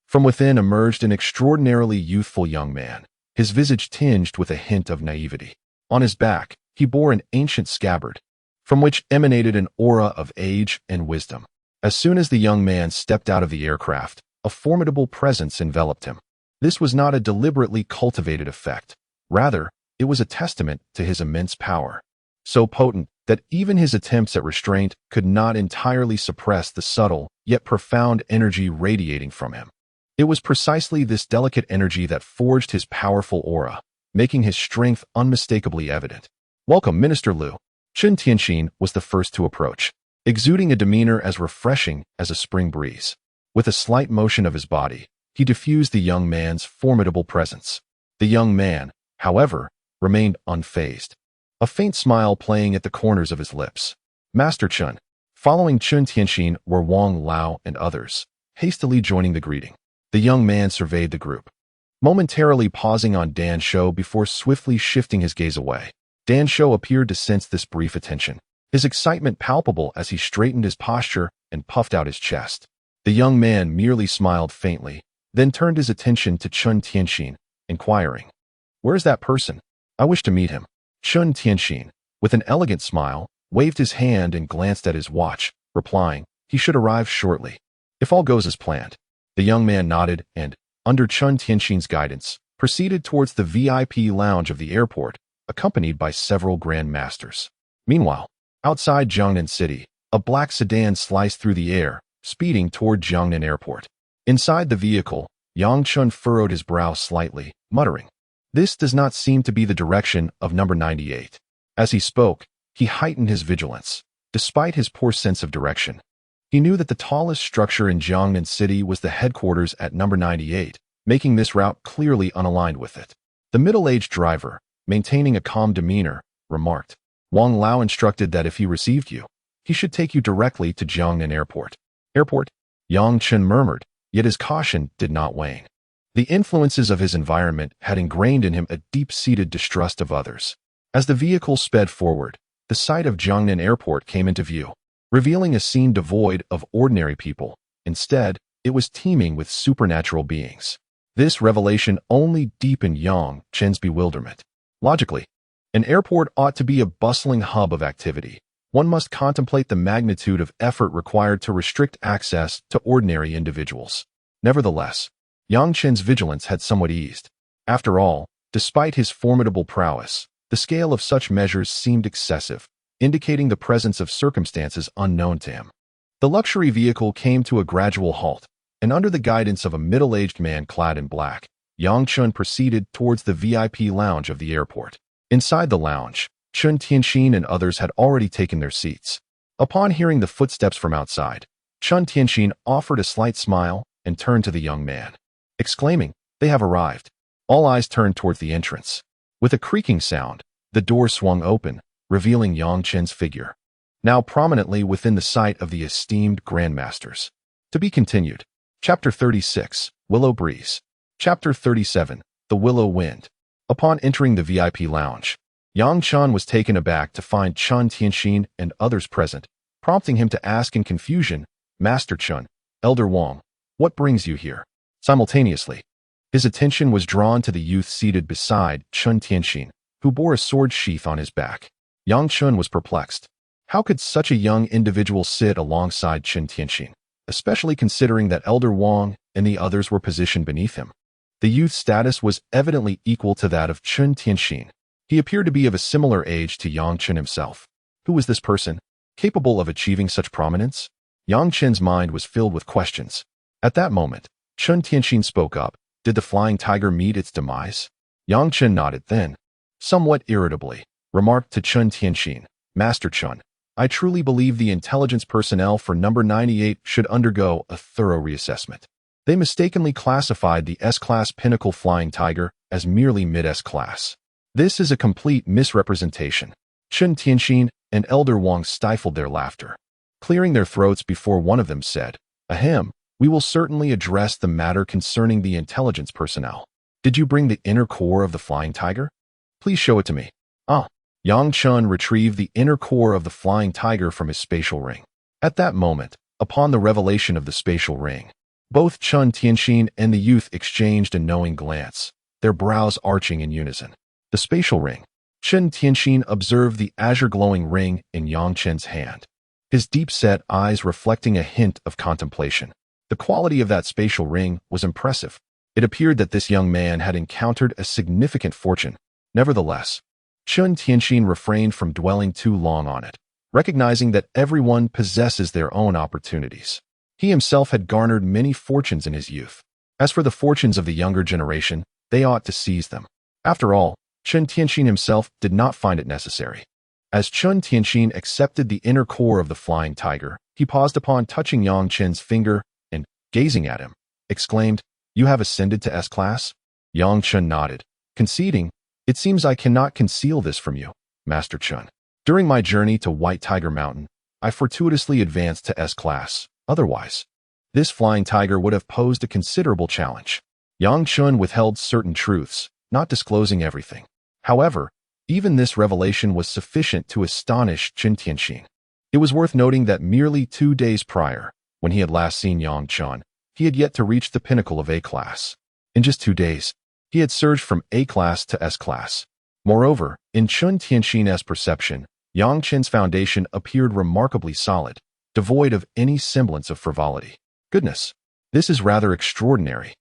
[SPEAKER 1] From within emerged an extraordinarily youthful young man, his visage tinged with a hint of naivety. On his back, he bore an ancient scabbard, from which emanated an aura of age and wisdom. As soon as the young man stepped out of the aircraft, a formidable presence enveloped him. This was not a deliberately cultivated effect. Rather, it was a testament to his immense power, so potent that even his attempts at restraint could not entirely suppress the subtle, yet profound energy radiating from him. It was precisely this delicate energy that forged his powerful aura, making his strength unmistakably evident. Welcome, Minister Liu. Chen Tianxin was the first to approach, exuding a demeanor as refreshing as a spring breeze. With a slight motion of his body, he diffused the young man's formidable presence. The young man, however, remained unfazed, a faint smile playing at the corners of his lips. Master Chen. Following Chen Tianxin were Wang Lao and others, hastily joining the greeting. The young man surveyed the group, momentarily pausing on Dan Shou before swiftly shifting his gaze away. Dan Shou appeared to sense this brief attention, his excitement palpable as he straightened his posture and puffed out his chest. The young man merely smiled faintly, then turned his attention to Chen Tianxin, inquiring, Where's that person? I wish to meet him. Chen Tianxin, with an elegant smile, waved his hand and glanced at his watch, replying, He should arrive shortly, if all goes as planned. The young man nodded and, under Chen Tianxin's guidance, proceeded towards the VIP lounge of the airport, accompanied by several Grandmasters. Meanwhile, outside Jiangnan City, a black sedan sliced through the air, speeding toward Jiangnan Airport. Inside the vehicle, Yang Chun furrowed his brow slightly, muttering, This does not seem to be the direction of number 98. As he spoke, he heightened his vigilance. Despite his poor sense of direction, he knew that the tallest structure in Jiangnan City was the headquarters at number 98, making this route clearly unaligned with it. The middle-aged driver, maintaining a calm demeanor, remarked, Wang Lao instructed that if he received you, he should take you directly to Jiangnan Airport. Airport? Yang Chen murmured, yet his caution did not wane. The influences of his environment had ingrained in him a deep-seated distrust of others. As the vehicle sped forward, the sight of Jiangnan Airport came into view, revealing a scene devoid of ordinary people. Instead, it was teeming with supernatural beings. This revelation only deepened Yang Chen's bewilderment. Logically, an airport ought to be a bustling hub of activity, one must contemplate the magnitude of effort required to restrict access to ordinary individuals. Nevertheless, Yang Chen's vigilance had somewhat eased. After all, despite his formidable prowess, the scale of such measures seemed excessive, indicating the presence of circumstances unknown to him. The luxury vehicle came to a gradual halt, and under the guidance of a middle-aged man clad in black, Yang Chen proceeded towards the VIP lounge of the airport. Inside the lounge, Chen Tianxin and others had already taken their seats. Upon hearing the footsteps from outside, Chen Tianxin offered a slight smile and turned to the young man, exclaiming, "They have arrived." All eyes turned towards the entrance. With a creaking sound, the door swung open, revealing Yang Chen's figure, now prominently within the sight of the esteemed Grandmasters. To be continued. Chapter 36, Willow Breeze. Chapter 37, The Willow Wind. Upon entering the VIP lounge, Yang Chen was taken aback to find Chen Tianxin and others present, prompting him to ask in confusion, "Master Chen, Elder Wang, what brings you here?" Simultaneously, his attention was drawn to the youth seated beside Chen Tianxin, who bore a sword sheath on his back. Yang Chen was perplexed. How could such a young individual sit alongside Chen Tianxin, especially considering that Elder Wang and the others were positioned beneath him? The youth's status was evidently equal to that of Chen Tianxin. He appeared to be of a similar age to Yang Chen himself. Who was this person, capable of achieving such prominence? Yang Chen's mind was filled with questions. At that moment, Chen Tianxin spoke up. Did the flying tiger meet its demise? Yang Chen nodded, then, somewhat irritably, remarked to Chen Tianxin, "Master Chen, I truly believe the intelligence personnel for number 98 should undergo a thorough reassessment. They mistakenly classified the S-class Pinnacle Flying Tiger as merely mid-S class. This is a complete misrepresentation." Chen Tianxin and Elder Wang stifled their laughter, clearing their throats before one of them said, "Ahem, we will certainly address the matter concerning the intelligence personnel. Did you bring the inner core of the Flying Tiger? Please show it to me." Yang Chen retrieved the inner core of the Flying Tiger from his spatial ring. At that moment, upon the revelation of the spatial ring, both Chen Tianxin and the youth exchanged a knowing glance, their brows arching in unison. The spatial ring. Chen Tianxin observed the azure-glowing ring in Yang Chen's hand, his deep-set eyes reflecting a hint of contemplation. The quality of that spatial ring was impressive. It appeared that this young man had encountered a significant fortune. Nevertheless, Chen Tianxin refrained from dwelling too long on it, recognizing that everyone possesses their own opportunities. He himself had garnered many fortunes in his youth. As for the fortunes of the younger generation, they ought to seize them. After all, Chen Tianxin himself did not find it necessary. As Chen Tianxin accepted the inner core of the Flying Tiger, he paused upon touching Yang Chen's finger and, gazing at him, exclaimed, "You have ascended to S-class?" Yang Chen nodded, conceding, "It seems I cannot conceal this from you, Master Chen. During my journey to White Tiger Mountain, I fortuitously advanced to S-class. Otherwise, this Flying Tiger would have posed a considerable challenge." Yang Chen withheld certain truths, not disclosing everything. However, even this revelation was sufficient to astonish Chen Tianxin. It was worth noting that merely 2 days prior, when he had last seen Yang Chen, he had yet to reach the pinnacle of A-class. In just 2 days, he had surged from A-class to S-class. Moreover, in Chen Tianxin's perception, Yang Chen's foundation appeared remarkably solid, devoid of any semblance of frivolity. Goodness, this is rather extraordinary.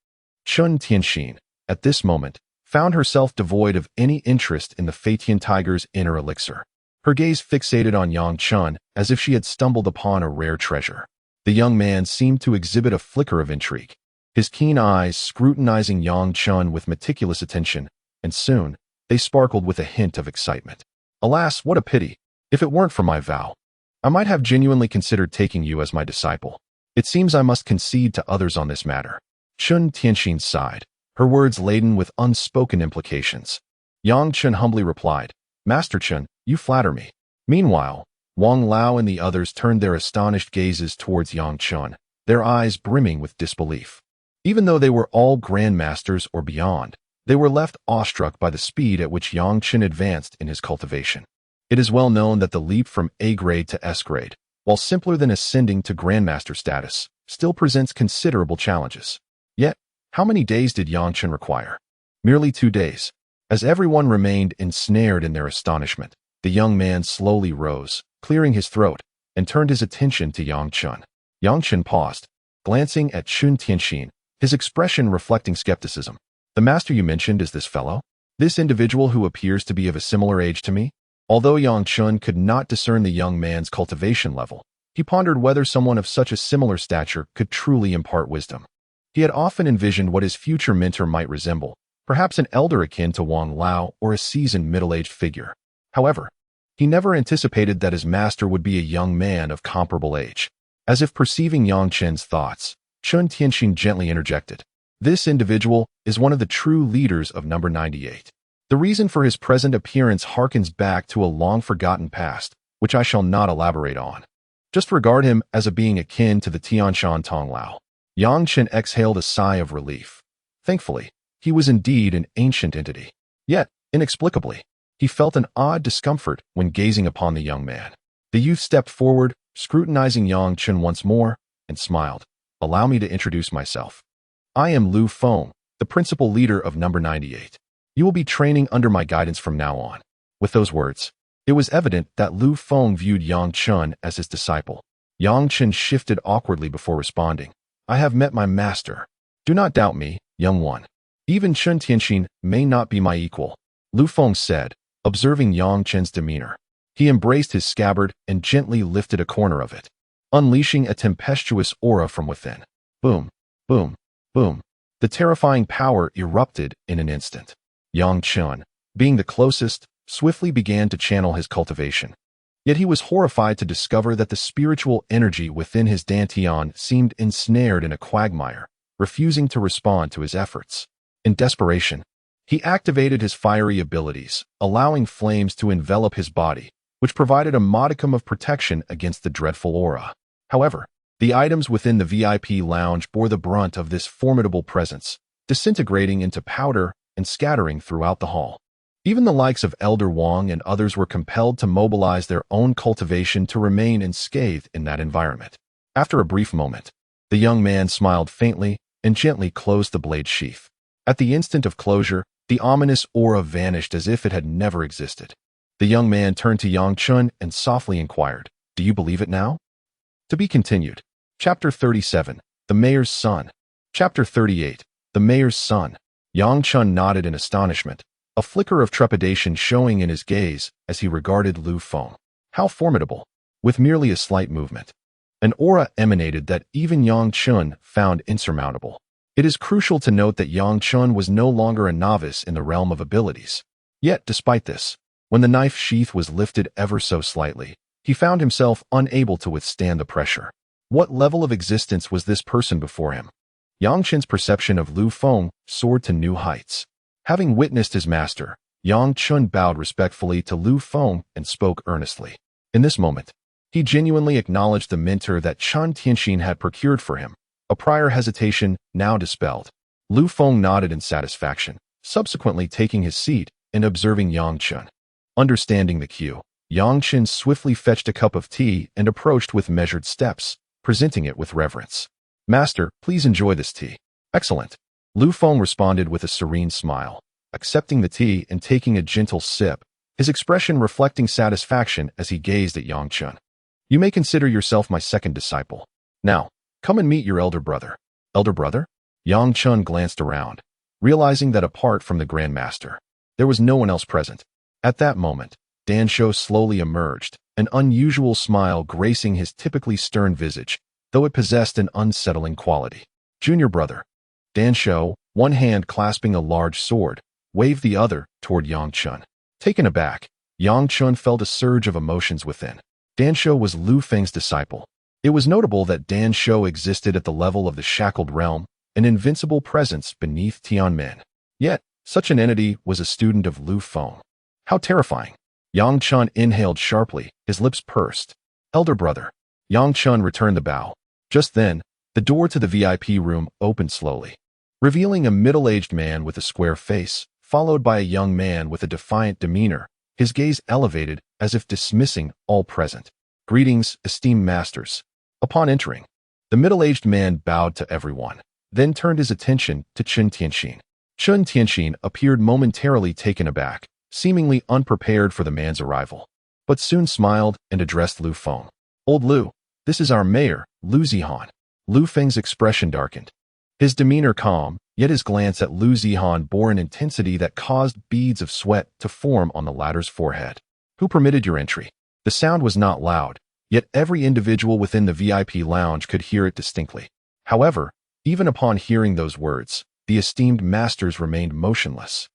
[SPEAKER 1] Chen Tianxin, at this moment, found herself devoid of any interest in the Fatian Tiger's inner elixir, her gaze fixated on Yang Chen as if she had stumbled upon a rare treasure. The young man seemed to exhibit a flicker of intrigue, his keen eyes scrutinizing Yang Chen with meticulous attention, and soon, they sparkled with a hint of excitement. "Alas, what a pity! If it weren't for my vow, I might have genuinely considered taking you as my disciple. It seems I must concede to others on this matter." Chen Tianxin sighed, her words laden with unspoken implications. Yang Chen humbly replied, "Master Chen, you flatter me." Meanwhile, Wang Lao and the others turned their astonished gazes towards Yang Chen, their eyes brimming with disbelief. Even though they were all Grandmasters or beyond, they were left awestruck by the speed at which Yang Chen advanced in his cultivation. It is well known that the leap from A grade to S grade, while simpler than ascending to Grandmaster status, still presents considerable challenges. Yet, how many days did Yang Chen require? Merely 2 days. As everyone remained ensnared in their astonishment, the young man slowly rose, clearing his throat, and turned his attention to Yang Chen. Yang Chen paused, glancing at Chen Tianxin, his expression reflecting skepticism. The master you mentioned is this fellow? This individual who appears to be of a similar age to me? Although Yang Chen could not discern the young man's cultivation level, he pondered whether someone of such a similar stature could truly impart wisdom. He had often envisioned what his future mentor might resemble, perhaps an elder akin to Wang Lao or a seasoned middle-aged figure. However, he never anticipated that his master would be a young man of comparable age. As if perceiving Yang Chen's thoughts, Chen Tianxin gently interjected. This individual is one of the true leaders of number 98. The reason for his present appearance harkens back to a long-forgotten past, which I shall not elaborate on. Just regard him as a being akin to the Tianshan Tonglao. Yang Chen exhaled a sigh of relief. Thankfully, he was indeed an ancient entity. Yet, inexplicably, he felt an odd discomfort when gazing upon the young man. The youth stepped forward, scrutinizing Yang Chen once more, and smiled. Allow me to introduce myself. I am Lu Feng, the principal leader of number 98. You will be training under my guidance from now on. With those words, it was evident that Lu Feng viewed Yang Chen as his disciple. Yang Chen shifted awkwardly before responding. I have met my master. Do not doubt me, young one. Even Chen Tianxin may not be my equal, Lu Feng said, observing Yang Chen's demeanor. He embraced his scabbard and gently lifted a corner of it, unleashing a tempestuous aura from within. Boom, boom, boom. The terrifying power erupted in an instant. Yang Chen, being the closest, swiftly began to channel his cultivation. Yet he was horrified to discover that the spiritual energy within his dantian seemed ensnared in a quagmire, refusing to respond to his efforts. In desperation, he activated his fiery abilities, allowing flames to envelop his body, which provided a modicum of protection against the dreadful aura. However, the items within the VIP lounge bore the brunt of this formidable presence, disintegrating into powder and scattering throughout the hall. Even the likes of Elder Wang and others were compelled to mobilize their own cultivation to remain unscathed in that environment. After a brief moment, the young man smiled faintly and gently closed the blade sheath. At the instant of closure, the ominous aura vanished as if it had never existed. The young man turned to Yang Chen and softly inquired, "Do you believe it now?" To be continued. Chapter 37, The Mayor's Son. Chapter 38, The Mayor's Son. Yang Chen nodded in astonishment, a flicker of trepidation showing in his gaze as he regarded Lu Feng. How formidable! With merely a slight movement, an aura emanated that even Yang Chen found insurmountable. It is crucial to note that Yang Chen was no longer a novice in the realm of abilities. Yet, despite this, when the knife sheath was lifted ever so slightly, he found himself unable to withstand the pressure. What level of existence was this person before him? Yang Chen's perception of Lu Feng soared to new heights. Having witnessed his master, Yang Chen bowed respectfully to Lu Feng and spoke earnestly. In this moment, he genuinely acknowledged the mentor that Chen Tianxin had procured for him, a prior hesitation now dispelled. Lu Feng nodded in satisfaction, subsequently taking his seat and observing Yang Chen. Understanding the cue, Yang Chen swiftly fetched a cup of tea and approached with measured steps, presenting it with reverence. "Master, please enjoy this tea." "Excellent." Lu Feng responded with a serene smile, accepting the tea and taking a gentle sip, his expression reflecting satisfaction as he gazed at Yang Chen. "You may consider yourself my second disciple. Now, come and meet your elder brother." "Elder brother?" Yang Chen glanced around, realizing that apart from the Grandmaster, there was no one else present. At that moment, Dan Shou slowly emerged, an unusual smile gracing his typically stern visage, though it possessed an unsettling quality. "Junior brother." Dan Shou, one hand clasping a large sword, waved the other toward Yang Chen. Taken aback, Yang Chen felt a surge of emotions within. Dan Shou was Lu Feng's disciple. It was notable that Dan Shou existed at the level of the shackled realm, an invincible presence beneath Tianmen. Yet, such an entity was a student of Lu Feng. How terrifying! Yang Chen inhaled sharply, his lips pursed. "Elder brother." Yang Chen returned the bow. Just then, the door to the VIP room opened slowly, revealing a middle-aged man with a square face, followed by a young man with a defiant demeanor, his gaze elevated as if dismissing all present. "Greetings, esteemed masters." Upon entering, the middle-aged man bowed to everyone, then turned his attention to Chen Tianxin. Chen Tianxin appeared momentarily taken aback, seemingly unprepared for the man's arrival. but soon smiled and addressed Lu Feng. "Old Lu, this is our mayor, Lu Zihan." Lu Feng's expression darkened. His demeanor calm, yet his glance at Lu Zihan bore an intensity that caused beads of sweat to form on the latter's forehead. "Who permitted your entry?" The sound was not loud, yet every individual within the VIP lounge could hear it distinctly. However, even upon hearing those words, the esteemed masters remained motionless,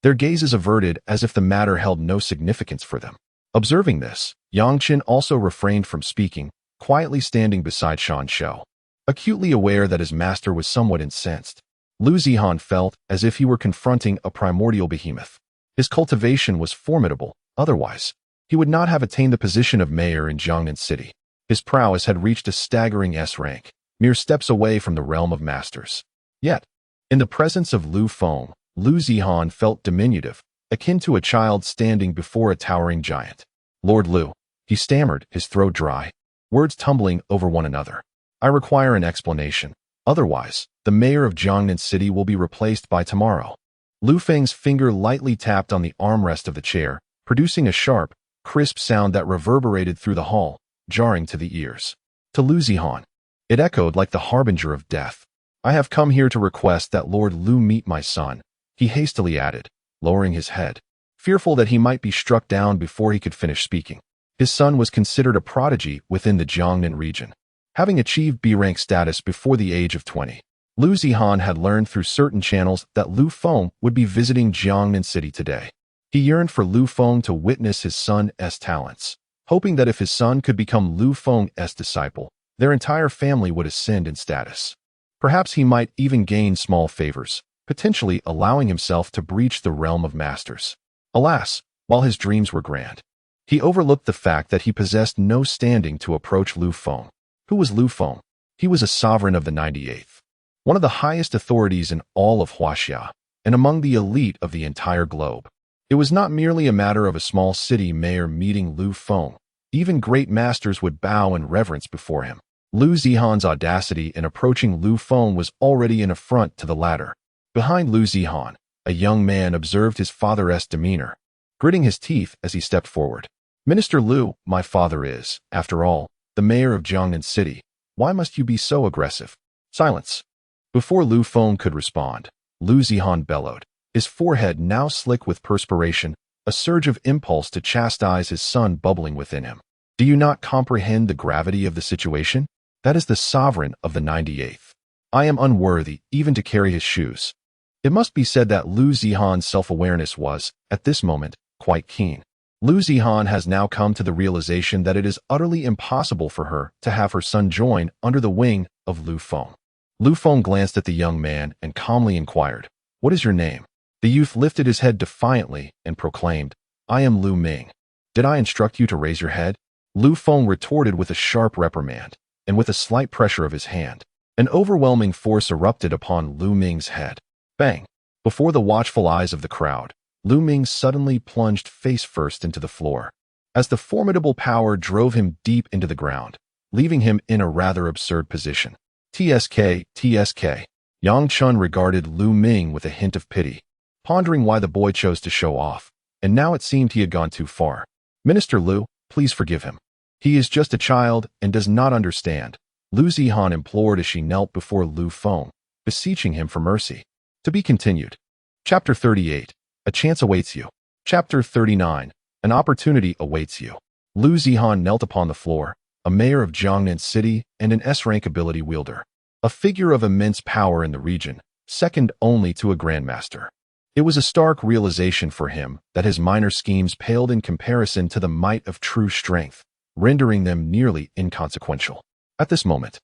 [SPEAKER 1] their gazes averted as if the matter held no significance for them. Observing this, Yang Chen also refrained from speaking, quietly standing beside Shan Shou. Acutely aware that his master was somewhat incensed, Lu Zihan felt as if he were confronting a primordial behemoth. His cultivation was formidable, otherwise, he would not have attained the position of mayor in Jiangnan City. His prowess had reached a staggering S rank, mere steps away from the realm of masters. Yet, in the presence of Lu Feng, Lu Zihan felt diminutive, akin to a child standing before a towering giant. "Lord Lu," he stammered, his throat dry, words tumbling over one another. "I require an explanation. Otherwise, the mayor of Jiangnan City will be replaced by tomorrow." Lu Feng's finger lightly tapped on the armrest of the chair, producing a sharp, crisp sound that reverberated through the hall, jarring to the ears. To Lu Zihan, it echoed like the harbinger of death. "I have come here to request that Lord Lu meet my son," he hastily added, lowering his head, fearful that he might be struck down before he could finish speaking. His son was considered a prodigy within the Jiangnan region, having achieved B-rank status before the age of 20. Lu Zihan had learned through certain channels that Lu Feng would be visiting Jiangnan City today. He yearned for Lu Feng to witness his son's talents, hoping that if his son could become Lu Feng's disciple, their entire family would ascend in status. Perhaps he might even gain small favors, potentially allowing himself to breach the realm of masters. Alas, while his dreams were grand, he overlooked the fact that he possessed no standing to approach Lu Feng. Who was Lu Feng? He was a sovereign of the 98th, one of the highest authorities in all of Huaxia, and among the elite of the entire globe. It was not merely a matter of a small city mayor meeting Lu Feng. Even great masters would bow in reverence before him. Lu Zihan's audacity in approaching Lu Feng was already an affront to the latter. Behind Lu Zihan, a young man observed his father's demeanor, gritting his teeth as he stepped forward. "Minister Lu, my father is, after all, the mayor of Jiangnan City. Why must you be so aggressive?" Silence. Before Lu Feng could respond, Lu Zihan bellowed, his forehead now slick with perspiration, a surge of impulse to chastise his son bubbling within him. "Do you not comprehend the gravity of the situation? That is the sovereign of the 98th. I am unworthy even to carry his shoes." It must be said that Lu Zihan's self-awareness was, at this moment, quite keen. Lu Zihan has now come to the realization that it is utterly impossible for her to have her son join under the wing of Lu Feng. Lu Feng glanced at the young man and calmly inquired, "What is your name?" The youth lifted his head defiantly and proclaimed, "I am Lu Ming. Did I instruct you to raise your head?" Lu Feng retorted with a sharp reprimand, and with a slight pressure of his hand, an overwhelming force erupted upon Lu Ming's head. Bang! Before the watchful eyes of the crowd, Lu Ming suddenly plunged face first into the floor, as the formidable power drove him deep into the ground, leaving him in a rather absurd position. TSK. Yang Chen regarded Lu Ming with a hint of pity, pondering why the boy chose to show off, and now it seemed he had gone too far. "Minister Lu, please forgive him. He is just a child and does not understand," Lu Zihan implored as she knelt before Lu Feng, beseeching him for mercy. To be continued. Chapter 38. A chance awaits you. Chapter 39. An opportunity awaits you. Lu Zihan knelt upon the floor, a mayor of Jiangnan City and an S-rank ability wielder, a figure of immense power in the region, second only to a Grandmaster. It was a stark realization for him that his minor schemes paled in comparison to the might of true strength, rendering them nearly inconsequential. At this moment,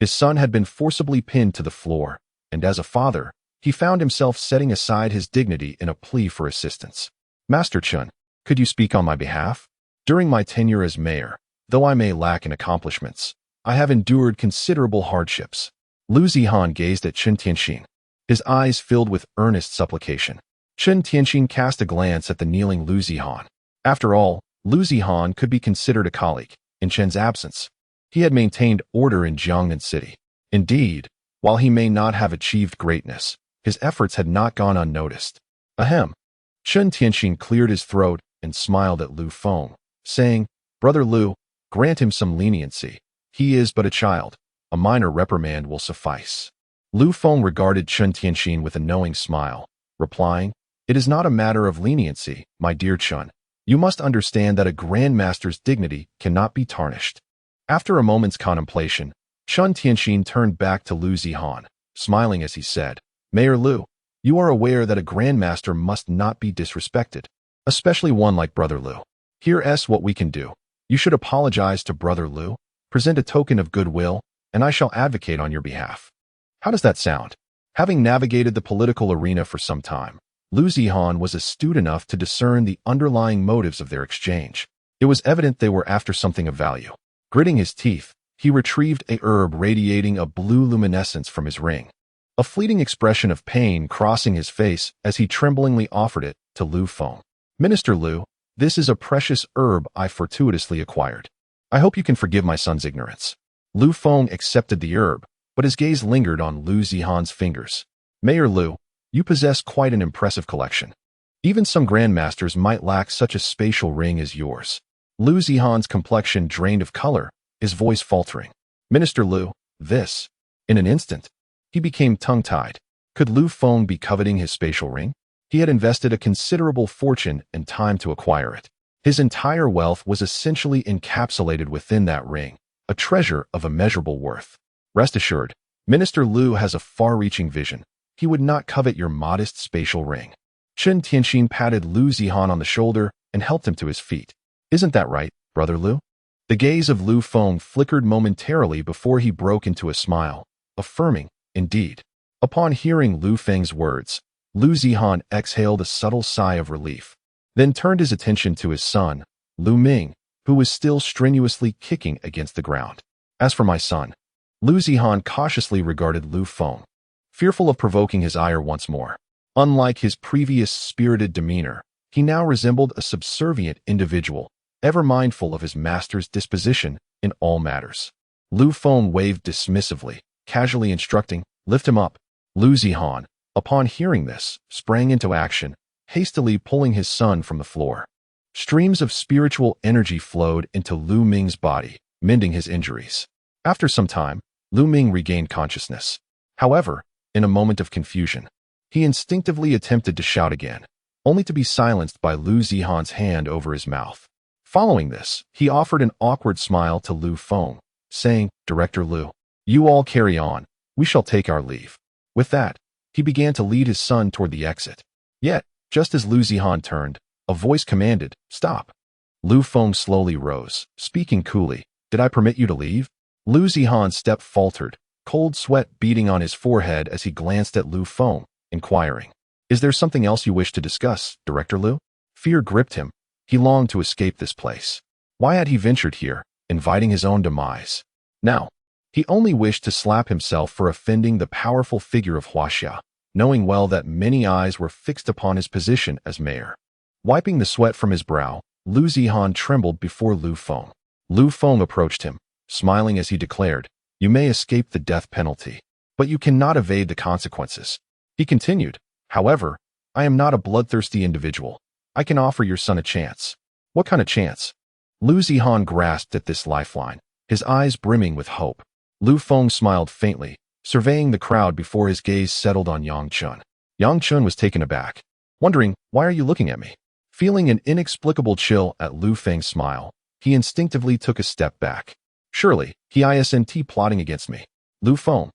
[SPEAKER 1] his son had been forcibly pinned to the floor, and as a father, he found himself setting aside his dignity in a plea for assistance. "Master Chen, could you speak on my behalf? During my tenure as mayor, though I may lack in accomplishments, I have endured considerable hardships." Lu Zihan gazed at Chen Tianxin, his eyes filled with earnest supplication. Chen Tianxin cast a glance at the kneeling Lu Zihan. After all, Lu Zihan could be considered a colleague. In Chen's absence, he had maintained order in Jiangnan City. Indeed, while he may not have achieved greatness, his efforts had not gone unnoticed. Ahem. Chen Tianxin cleared his throat and smiled at Lu Feng, saying, "Brother Lu, grant him some leniency. He is but a child. A minor reprimand will suffice." Lu Feng regarded Chen Tianxin with a knowing smile, replying, "It is not a matter of leniency, my dear Chen. You must understand that a Grandmaster's dignity cannot be tarnished." After a moment's contemplation, Chen Tianxin turned back to Lu Zihan, smiling as he said, "Mayor Lu, you are aware that a Grandmaster must not be disrespected, especially one like Brother Lu. Here's what we can do. You should apologize to Brother Lu, present a token of goodwill, and I shall advocate on your behalf." How does that sound? Having navigated the political arena for some time, Lu Zihan was astute enough to discern the underlying motives of their exchange. It was evident they were after something of value. Gritting his teeth, he retrieved a herb radiating a blue luminescence from his ring, a fleeting expression of pain crossing his face as he tremblingly offered it to Lu Feng. "Minister Lu, this is a precious herb I fortuitously acquired. I hope you can forgive my son's ignorance." Lu Feng accepted the herb, but his gaze lingered on Lu Zihan's fingers. "Mayor Lu, you possess quite an impressive collection. Even some grandmasters might lack such a spatial ring as yours." Lu Zihan's complexion drained of color, his voice faltering. "Minister Lu, this..." In an instant, he became tongue-tied. Could Lu Feng be coveting his spatial ring? He had invested a considerable fortune and time to acquire it. His entire wealth was essentially encapsulated within that ring, a treasure of immeasurable worth. Rest assured, Minister Lu has a far-reaching vision. He would not covet your modest spatial ring. Chen Tianxin patted Lu Zihan on the shoulder and helped him to his feet. "Isn't that right, Brother Lu?" The gaze of Lu Feng flickered momentarily before he broke into a smile, affirming, "Indeed." Upon hearing Lu Feng's words, Lu Zihan exhaled a subtle sigh of relief, then turned his attention to his son, Lu Ming, who was still strenuously kicking against the ground. "As for my son..." Lu Zihan cautiously regarded Lu Feng, fearful of provoking his ire once more. Unlike his previous spirited demeanor, he now resembled a subservient individual, ever mindful of his master's disposition in all matters. Lu Feng waved dismissively, casually instructing, "Lift him up." Lu Zihan, upon hearing this, sprang into action, hastily pulling his son from the floor. Streams of spiritual energy flowed into Lu Ming's body, mending his injuries. After some time, Lu Ming regained consciousness. However, in a moment of confusion, he instinctively attempted to shout again, only to be silenced by Lu Zihan's hand over his mouth. Following this, he offered an awkward smile to Lu Feng, saying, "Director Lu, you all carry on. We shall take our leave." With that, he began to lead his son toward the exit. Yet, just as Lu Zihan turned, a voice commanded, "Stop." Lu Feng slowly rose, speaking coolly, "Did I permit you to leave?" Lu Zihan's step faltered, cold sweat beading on his forehead as he glanced at Lu Feng, inquiring, "Is there something else you wish to discuss, Director Lu?" Fear gripped him. He longed to escape this place. Why had he ventured here, inviting his own demise? Now, he only wished to slap himself for offending the powerful figure of Huaxia, knowing well that many eyes were fixed upon his position as mayor. Wiping the sweat from his brow, Lu Zihan trembled before Lu Feng. Lu Feng approached him, smiling as he declared, "You may escape the death penalty, but you cannot evade the consequences." He continued, "However, I am not a bloodthirsty individual. I can offer your son a chance." "What kind of chance?" Lu Zihan grasped at this lifeline, his eyes brimming with hope. Lu Feng smiled faintly, surveying the crowd before his gaze settled on Yang Chen. Yang Chen was taken aback, wondering, "Why are you looking at me?" Feeling an inexplicable chill at Lu Feng's smile, he instinctively took a step back. "Surely, he isn't plotting against me." Lu Feng,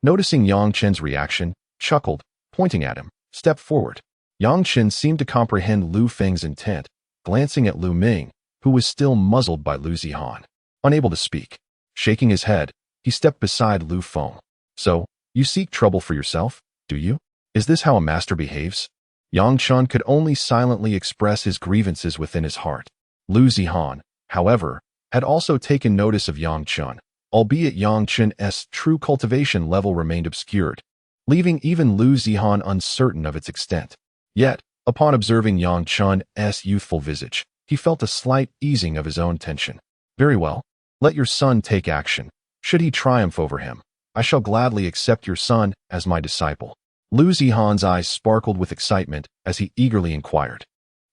[SPEAKER 1] noticing Yang Chen's reaction, chuckled, pointing at him, stepped forward. Yang Chen seemed to comprehend Lu Feng's intent, glancing at Lu Ming, who was still muzzled by Lu Zihan. Unable to speak, shaking his head, he stepped beside Lu Feng. "So, you seek trouble for yourself, do you? Is this how a master behaves?" Yang Chen could only silently express his grievances within his heart. Lu Zihan, however, had also taken notice of Yang Chen, albeit Yang Chen's true cultivation level remained obscured, leaving even Lu Zihan uncertain of its extent. Yet, upon observing Yang Chen's youthful visage, he felt a slight easing of his own tension. "Very well. Let your son take action. Should he triumph over him, I shall gladly accept your son as my disciple." Lu Zihan's eyes sparkled with excitement as he eagerly inquired,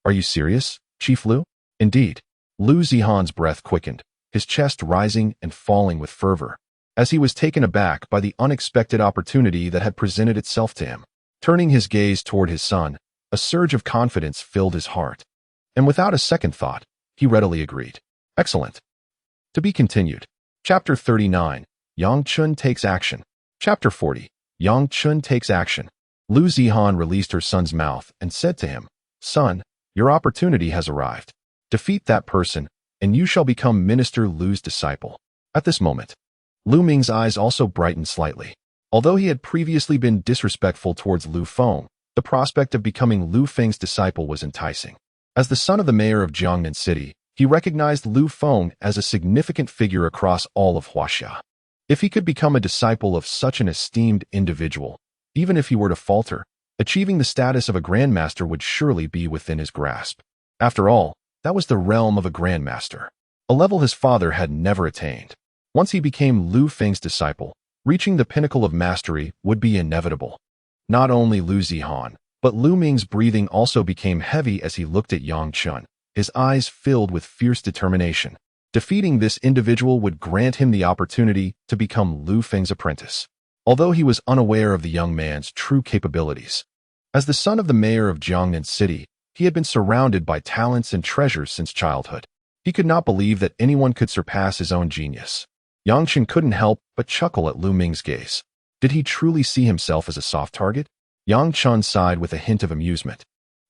[SPEAKER 1] "Are you serious, Chief Lu?" "Indeed." Lu Zihan's breath quickened, his chest rising and falling with fervor, as he was taken aback by the unexpected opportunity that had presented itself to him. Turning his gaze toward his son, a surge of confidence filled his heart, and without a second thought, he readily agreed. Excellent. To be continued. Chapter 39. Yang Chun takes action. Chapter 40. Yang Chun takes action. Lu Zihan released her son's mouth and said to him, "Son, your opportunity has arrived. Defeat that person, and you shall become Minister Lu's disciple." At this moment, Lu Ming's eyes also brightened slightly. Although he had previously been disrespectful towards Lu Feng, the prospect of becoming Lu Feng's disciple was enticing. As the son of the mayor of Jiangnan City, he recognized Lu Feng as a significant figure across all of Huaxia. If he could become a disciple of such an esteemed individual, even if he were to falter, achieving the status of a Grandmaster would surely be within his grasp. After all, that was the realm of a Grandmaster, a level his father had never attained. Once he became Lu Feng's disciple, reaching the pinnacle of mastery would be inevitable. Not only Lu Zihan, but Lu Ming's breathing also became heavy as he looked at Yang Chun, his eyes filled with fierce determination. Defeating this individual would grant him the opportunity to become Lu Feng's apprentice, although he was unaware of the young man's true capabilities. As the son of the mayor of Jiangnan City, he had been surrounded by talents and treasures since childhood. He could not believe that anyone could surpass his own genius. Yang Chen couldn't help but chuckle at Lu Ming's gaze. Did he truly see himself as a soft target? Yang Chen sighed with a hint of amusement.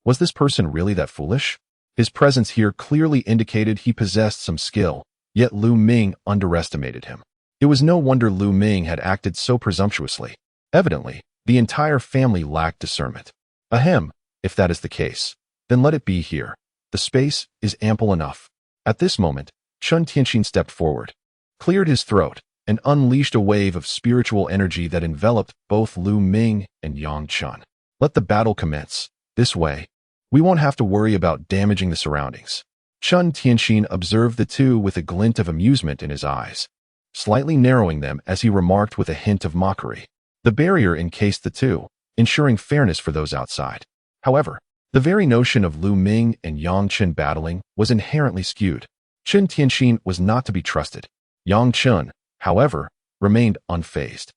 [SPEAKER 1] Was this person really that foolish? His presence here clearly indicated he possessed some skill, yet Lu Ming underestimated him. It was no wonder Lu Ming had acted so presumptuously. Evidently, the entire family lacked discernment. Ahem, if that is the case, then let it be here. The space is ample enough. At this moment, Chun Tianxin stepped forward, cleared his throat, and unleashed a wave of spiritual energy that enveloped both Lu Ming and Yang Chun. Let the battle commence. This way, we won't have to worry about damaging the surroundings. Chun Tianxin observed the two with a glint of amusement in his eyes, slightly narrowing them as he remarked with a hint of mockery. The barrier encased the two, ensuring fairness for those outside. However, the very notion of Lu Ming and Yang Chun battling was inherently skewed. Chun Tianxin was not to be trusted. Yang Chun, however, remained unfazed.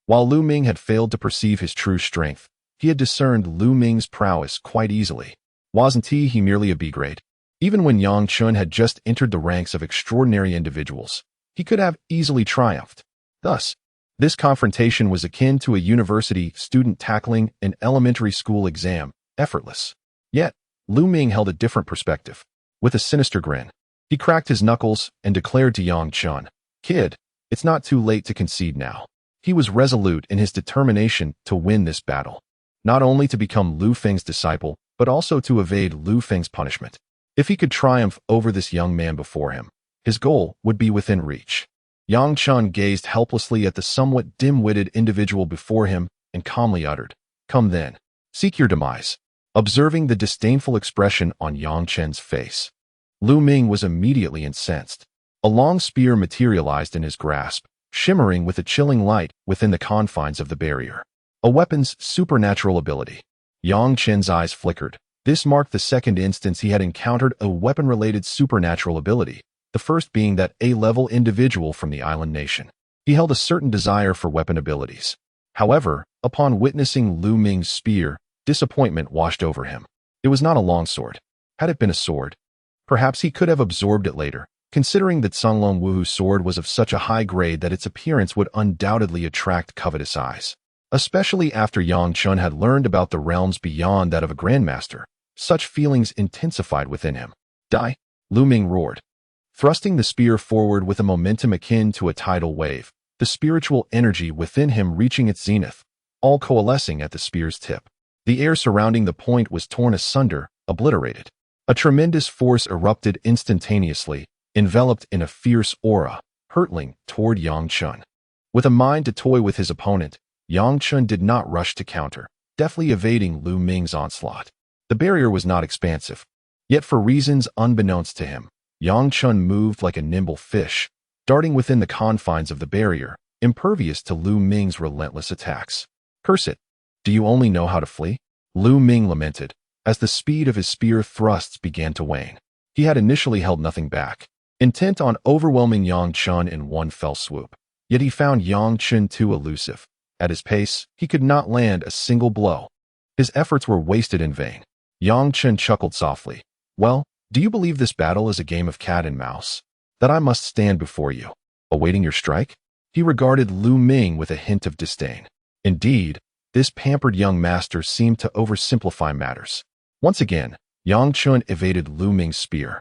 [SPEAKER 1] While Lu Ming had failed to perceive his true strength, he had discerned Lu Ming's prowess quite easily. Wasn't he merely a B-grade? Even when Yang Chun had just entered the ranks of extraordinary individuals, he could have easily triumphed. Thus, this confrontation was akin to a university student tackling an elementary school exam, effortless. Yet, Lu Ming held a different perspective. With a sinister grin, he cracked his knuckles and declared to Yang Chun, "Kid, it's not too late to concede now." He was resolute in his determination to win this battle, not only to become Lu Feng's disciple, but also to evade Lu Feng's punishment. If he could triumph over this young man before him, his goal would be within reach. Yang Chun gazed helplessly at the somewhat dim-witted individual before him and calmly uttered, "Come then, seek your demise." Observing the disdainful expression on Yang Chen's face, Lu Ming was immediately incensed. A long spear materialized in his grasp, shimmering with a chilling light within the confines of the barrier. A weapon's supernatural ability. Yang Chen's eyes flickered. This marked the second instance he had encountered a weapon-related supernatural ability, the first being that A-level individual from the island nation. He held a certain desire for weapon abilities. However, upon witnessing Lu Ming's spear, disappointment washed over him. It was not a longsword. Had it been a sword, perhaps he could have absorbed it later, considering that Sunglong Wuhu's sword was of such a high grade that its appearance would undoubtedly attract covetous eyes. Especially after Yang Chun had learned about the realms beyond that of a Grandmaster, such feelings intensified within him. "Die!" Lu Ming roared, thrusting the spear forward with a momentum akin to a tidal wave, the spiritual energy within him reaching its zenith, all coalescing at the spear's tip. The air surrounding the point was torn asunder, obliterated. A tremendous force erupted instantaneously, enveloped in a fierce aura, hurtling toward Yang Chun. With a mind to toy with his opponent, Yang Chun did not rush to counter, deftly evading Lu Ming's onslaught. The barrier was not expansive, yet for reasons unbeknownst to him, Yang Chun moved like a nimble fish, darting within the confines of the barrier, impervious to Lu Ming's relentless attacks. "Curse it! Do you only know how to flee?" Lu Ming lamented, as the speed of his spear thrusts began to wane. He had initially held nothing back, intent on overwhelming Yang Chen in one fell swoop. Yet he found Yang Chen too elusive. At his pace, he could not land a single blow. His efforts were wasted in vain. Yang Chen chuckled softly. Well, do you believe this battle is a game of cat and mouse? That I must stand before you, awaiting your strike? He regarded Lu Ming with a hint of disdain. Indeed, this pampered young master seemed to oversimplify matters. Once again, Yang Chen evaded Lu Ming's spear.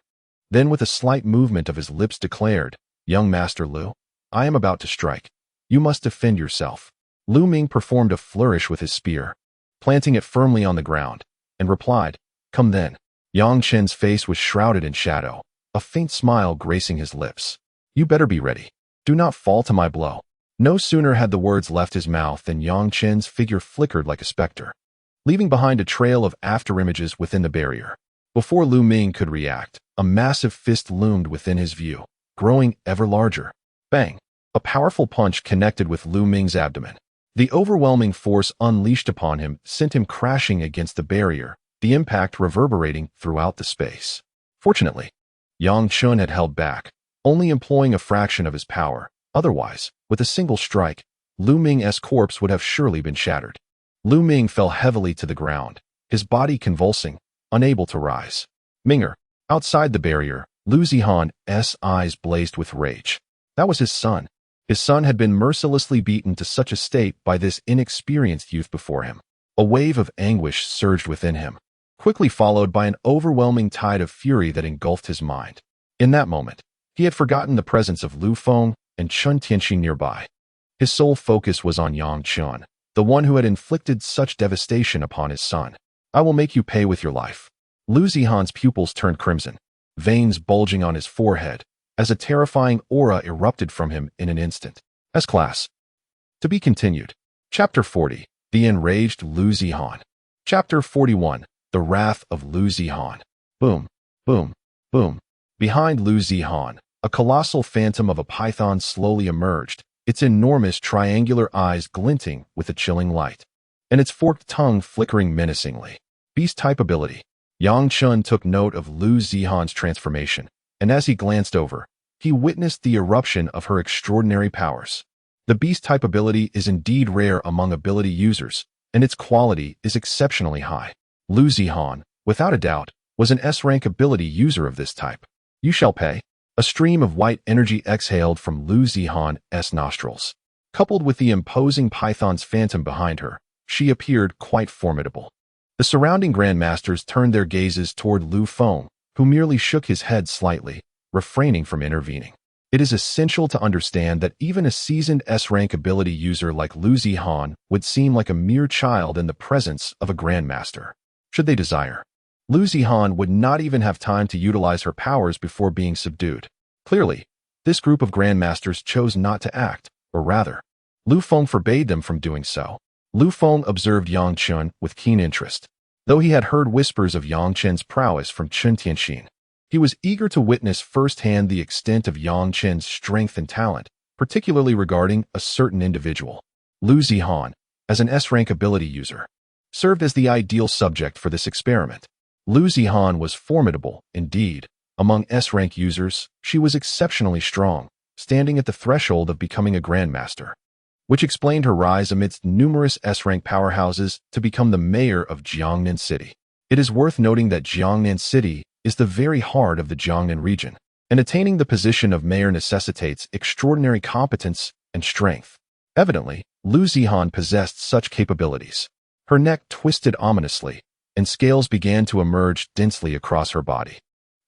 [SPEAKER 1] Then with a slight movement of his lips declared, Young Master Lu, I am about to strike. You must defend yourself. Lu Ming performed a flourish with his spear, planting it firmly on the ground, and replied, Come then. Yang Chen's face was shrouded in shadow, a faint smile gracing his lips. You better be ready. Do not fall to my blow. No sooner had the words left his mouth than Yang Chen's figure flickered like a specter, leaving behind a trail of afterimages within the barrier. Before Lu Ming could react, a massive fist loomed within his view, growing ever larger. Bang! A powerful punch connected with Lu Ming's abdomen. The overwhelming force unleashed upon him sent him crashing against the barrier, the impact reverberating throughout the space. Fortunately, Yang Chen had held back, only employing a fraction of his power. Otherwise, with a single strike, Lu Ming's corpse would have surely been shattered. Lu Ming fell heavily to the ground, his body convulsing, unable to rise. Minger, outside the barrier, Lu Zihan's eyes blazed with rage. That was his son. His son had been mercilessly beaten to such a state by this inexperienced youth before him. A wave of anguish surged within him, quickly followed by an overwhelming tide of fury that engulfed his mind. In that moment, he had forgotten the presence of Lu Feng and Chen Tianxi nearby. His sole focus was on Yang Chen, the one who had inflicted such devastation upon his son. I will make you pay with your life. Lu Zihan's pupils turned crimson, veins bulging on his forehead, as a terrifying aura erupted from him in an instant. S-Class. To be continued. Chapter 40. The Enraged Lu Zihan. Chapter 41. The Wrath of Lu Zihan. Boom, boom, boom. Behind Lu Zihan, a colossal phantom of a python slowly emerged, its enormous triangular eyes glinting with a chilling light, and its forked tongue flickering menacingly. Beast-type ability. Yang Chen took note of Lu Zihan's transformation, and as he glanced over, he witnessed the eruption of her extraordinary powers. The beast-type ability is indeed rare among ability users, and its quality is exceptionally high. Lu Zihan, without a doubt, was an S-rank ability user of this type. You shall pay. A stream of white energy exhaled from Lu Zihan's nostrils. Coupled with the imposing python's phantom behind her, she appeared quite formidable. The surrounding Grandmasters turned their gazes toward Lu Feng, who merely shook his head slightly, refraining from intervening. It is essential to understand that even a seasoned S-rank ability user like Lu Zihan would seem like a mere child in the presence of a Grandmaster, should they desire. Lu Zihan would not even have time to utilize her powers before being subdued. Clearly, this group of Grandmasters chose not to act, or rather, Lu Feng forbade them from doing so. Lu Feng observed Yang Chen with keen interest. Though he had heard whispers of Yang Chen's prowess from Chen Tianxin, he was eager to witness firsthand the extent of Yang Chen's strength and talent, particularly regarding a certain individual. Lu Zihan, as an S-rank ability user, served as the ideal subject for this experiment. Lu Zihan was formidable, indeed. Among S-rank users, she was exceptionally strong, standing at the threshold of becoming a Grandmaster, which explained her rise amidst numerous S-rank powerhouses to become the mayor of Jiangnan City. It is worth noting that Jiangnan City is the very heart of the Jiangnan region, and attaining the position of mayor necessitates extraordinary competence and strength. Evidently, Lu Zihan possessed such capabilities. Her neck twisted ominously, and scales began to emerge densely across her body,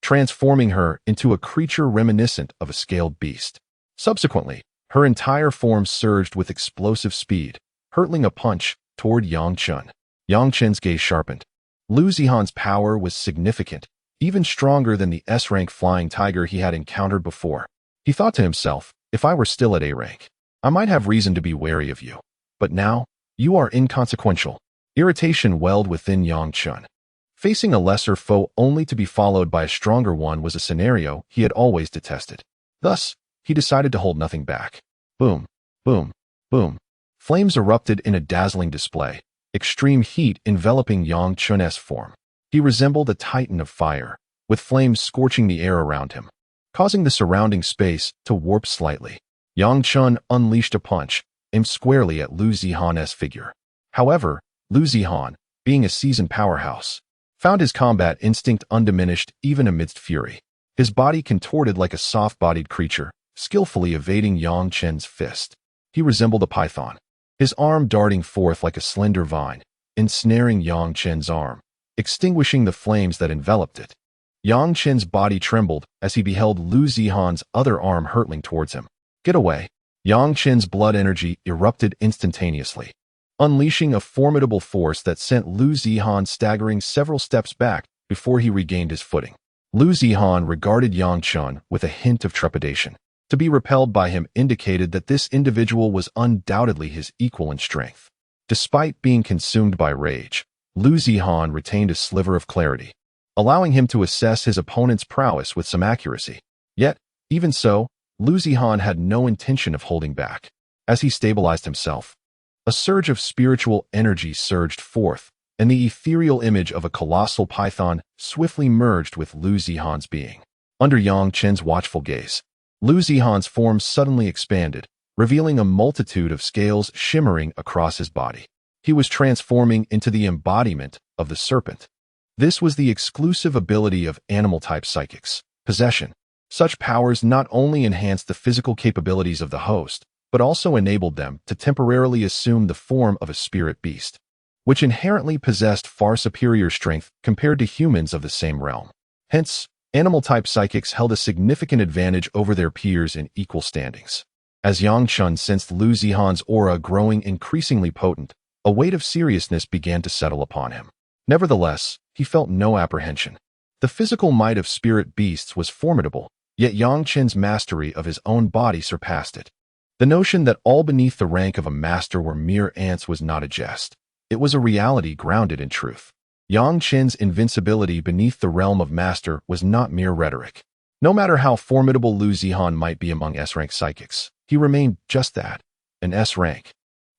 [SPEAKER 1] transforming her into a creature reminiscent of a scaled beast. Subsequently, her entire form surged with explosive speed, hurtling a punch toward Yang Chen. Yang Chen's gaze sharpened. Lu Zihan's power was significant, even stronger than the S-rank flying tiger he had encountered before. He thought to himself, if I were still at A rank, I might have reason to be wary of you. But now, you are inconsequential. Irritation welled within Yang Chen. Facing a lesser foe only to be followed by a stronger one was a scenario he had always detested. Thus, he decided to hold nothing back. Boom, boom, boom. Flames erupted in a dazzling display, extreme heat enveloping Yang Chen's form. He resembled a titan of fire, with flames scorching the air around him, causing the surrounding space to warp slightly. Yang Chen unleashed a punch, aimed squarely at Lu Zihan's figure. However, Lu Zihan, being a seasoned powerhouse, found his combat instinct undiminished even amidst fury. His body contorted like a soft-bodied creature, skillfully evading Yang Chen's fist. He resembled a python, his arm darting forth like a slender vine, ensnaring Yang Chen's arm, extinguishing the flames that enveloped it. Yang Chen's body trembled as he beheld Lu Zihan's other arm hurtling towards him. Get away! Yang Chen's blood energy erupted instantaneously, unleashing a formidable force that sent Lu Zihan staggering several steps back before he regained his footing. Lu Zihan regarded Yang Chen with a hint of trepidation. To be repelled by him indicated that this individual was undoubtedly his equal in strength. Despite being consumed by rage, Lu Zihan retained a sliver of clarity, allowing him to assess his opponent's prowess with some accuracy. Yet, even so, Lu Zihan had no intention of holding back. As he stabilized himself, a surge of spiritual energy surged forth, and the ethereal image of a colossal python swiftly merged with Lu Zihan's being. Under Yang Chen's watchful gaze, Lu Zihan's form suddenly expanded, revealing a multitude of scales shimmering across his body. He was transforming into the embodiment of the serpent. This was the exclusive ability of animal-type psychics, possession. Such powers not only enhanced the physical capabilities of the host, but also enabled them to temporarily assume the form of a spirit beast, which inherently possessed far superior strength compared to humans of the same realm. Hence, animal-type psychics held a significant advantage over their peers in equal standings. As Yang Chen sensed Lu Zihan's aura growing increasingly potent, a weight of seriousness began to settle upon him. Nevertheless, he felt no apprehension. The physical might of spirit beasts was formidable, yet Yang Chen's mastery of his own body surpassed it. The notion that all beneath the rank of a master were mere ants was not a jest. It was a reality grounded in truth. Yang Chen's invincibility beneath the realm of master was not mere rhetoric. No matter how formidable Lu Zihan might be among S-rank psychics, he remained just that, an S-rank.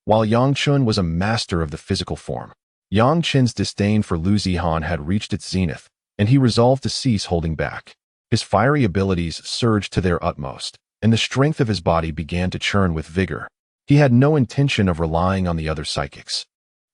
[SPEAKER 1] While Yang Chen was a master of the physical form, Yang Chen's disdain for Lu Zihan had reached its zenith, and he resolved to cease holding back. His fiery abilities surged to their utmost, and the strength of his body began to churn with vigor. He had no intention of relying on the other psychics,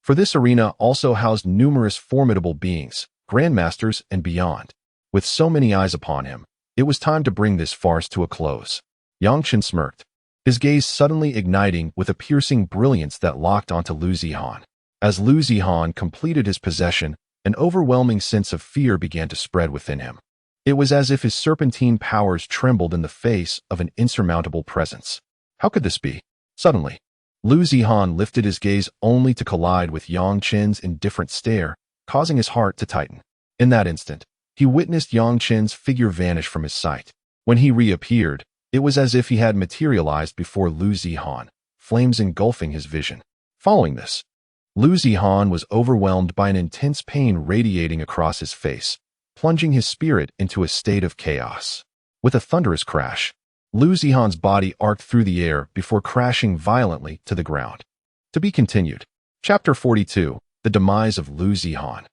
[SPEAKER 1] for this arena also housed numerous formidable beings, Grandmasters and beyond. With so many eyes upon him, it was time to bring this farce to a close. Yang Chen smirked, his gaze suddenly igniting with a piercing brilliance that locked onto Lu Zihan. As Lu Zihan completed his possession, an overwhelming sense of fear began to spread within him. It was as if his serpentine powers trembled in the face of an insurmountable presence. How could this be? Suddenly, Lu Zihan lifted his gaze only to collide with Yang Chen's indifferent stare, causing his heart to tighten. In that instant, he witnessed Yang Chen's figure vanish from his sight. When he reappeared, it was as if he had materialized before Lu Zihan, flames engulfing his vision. Following this, Lu Zihan was overwhelmed by an intense pain radiating across his face, plunging his spirit into a state of chaos. With a thunderous crash, Lu Zihan's body arced through the air before crashing violently to the ground. To be continued. Chapter 42. The Demise of Lu Zihan.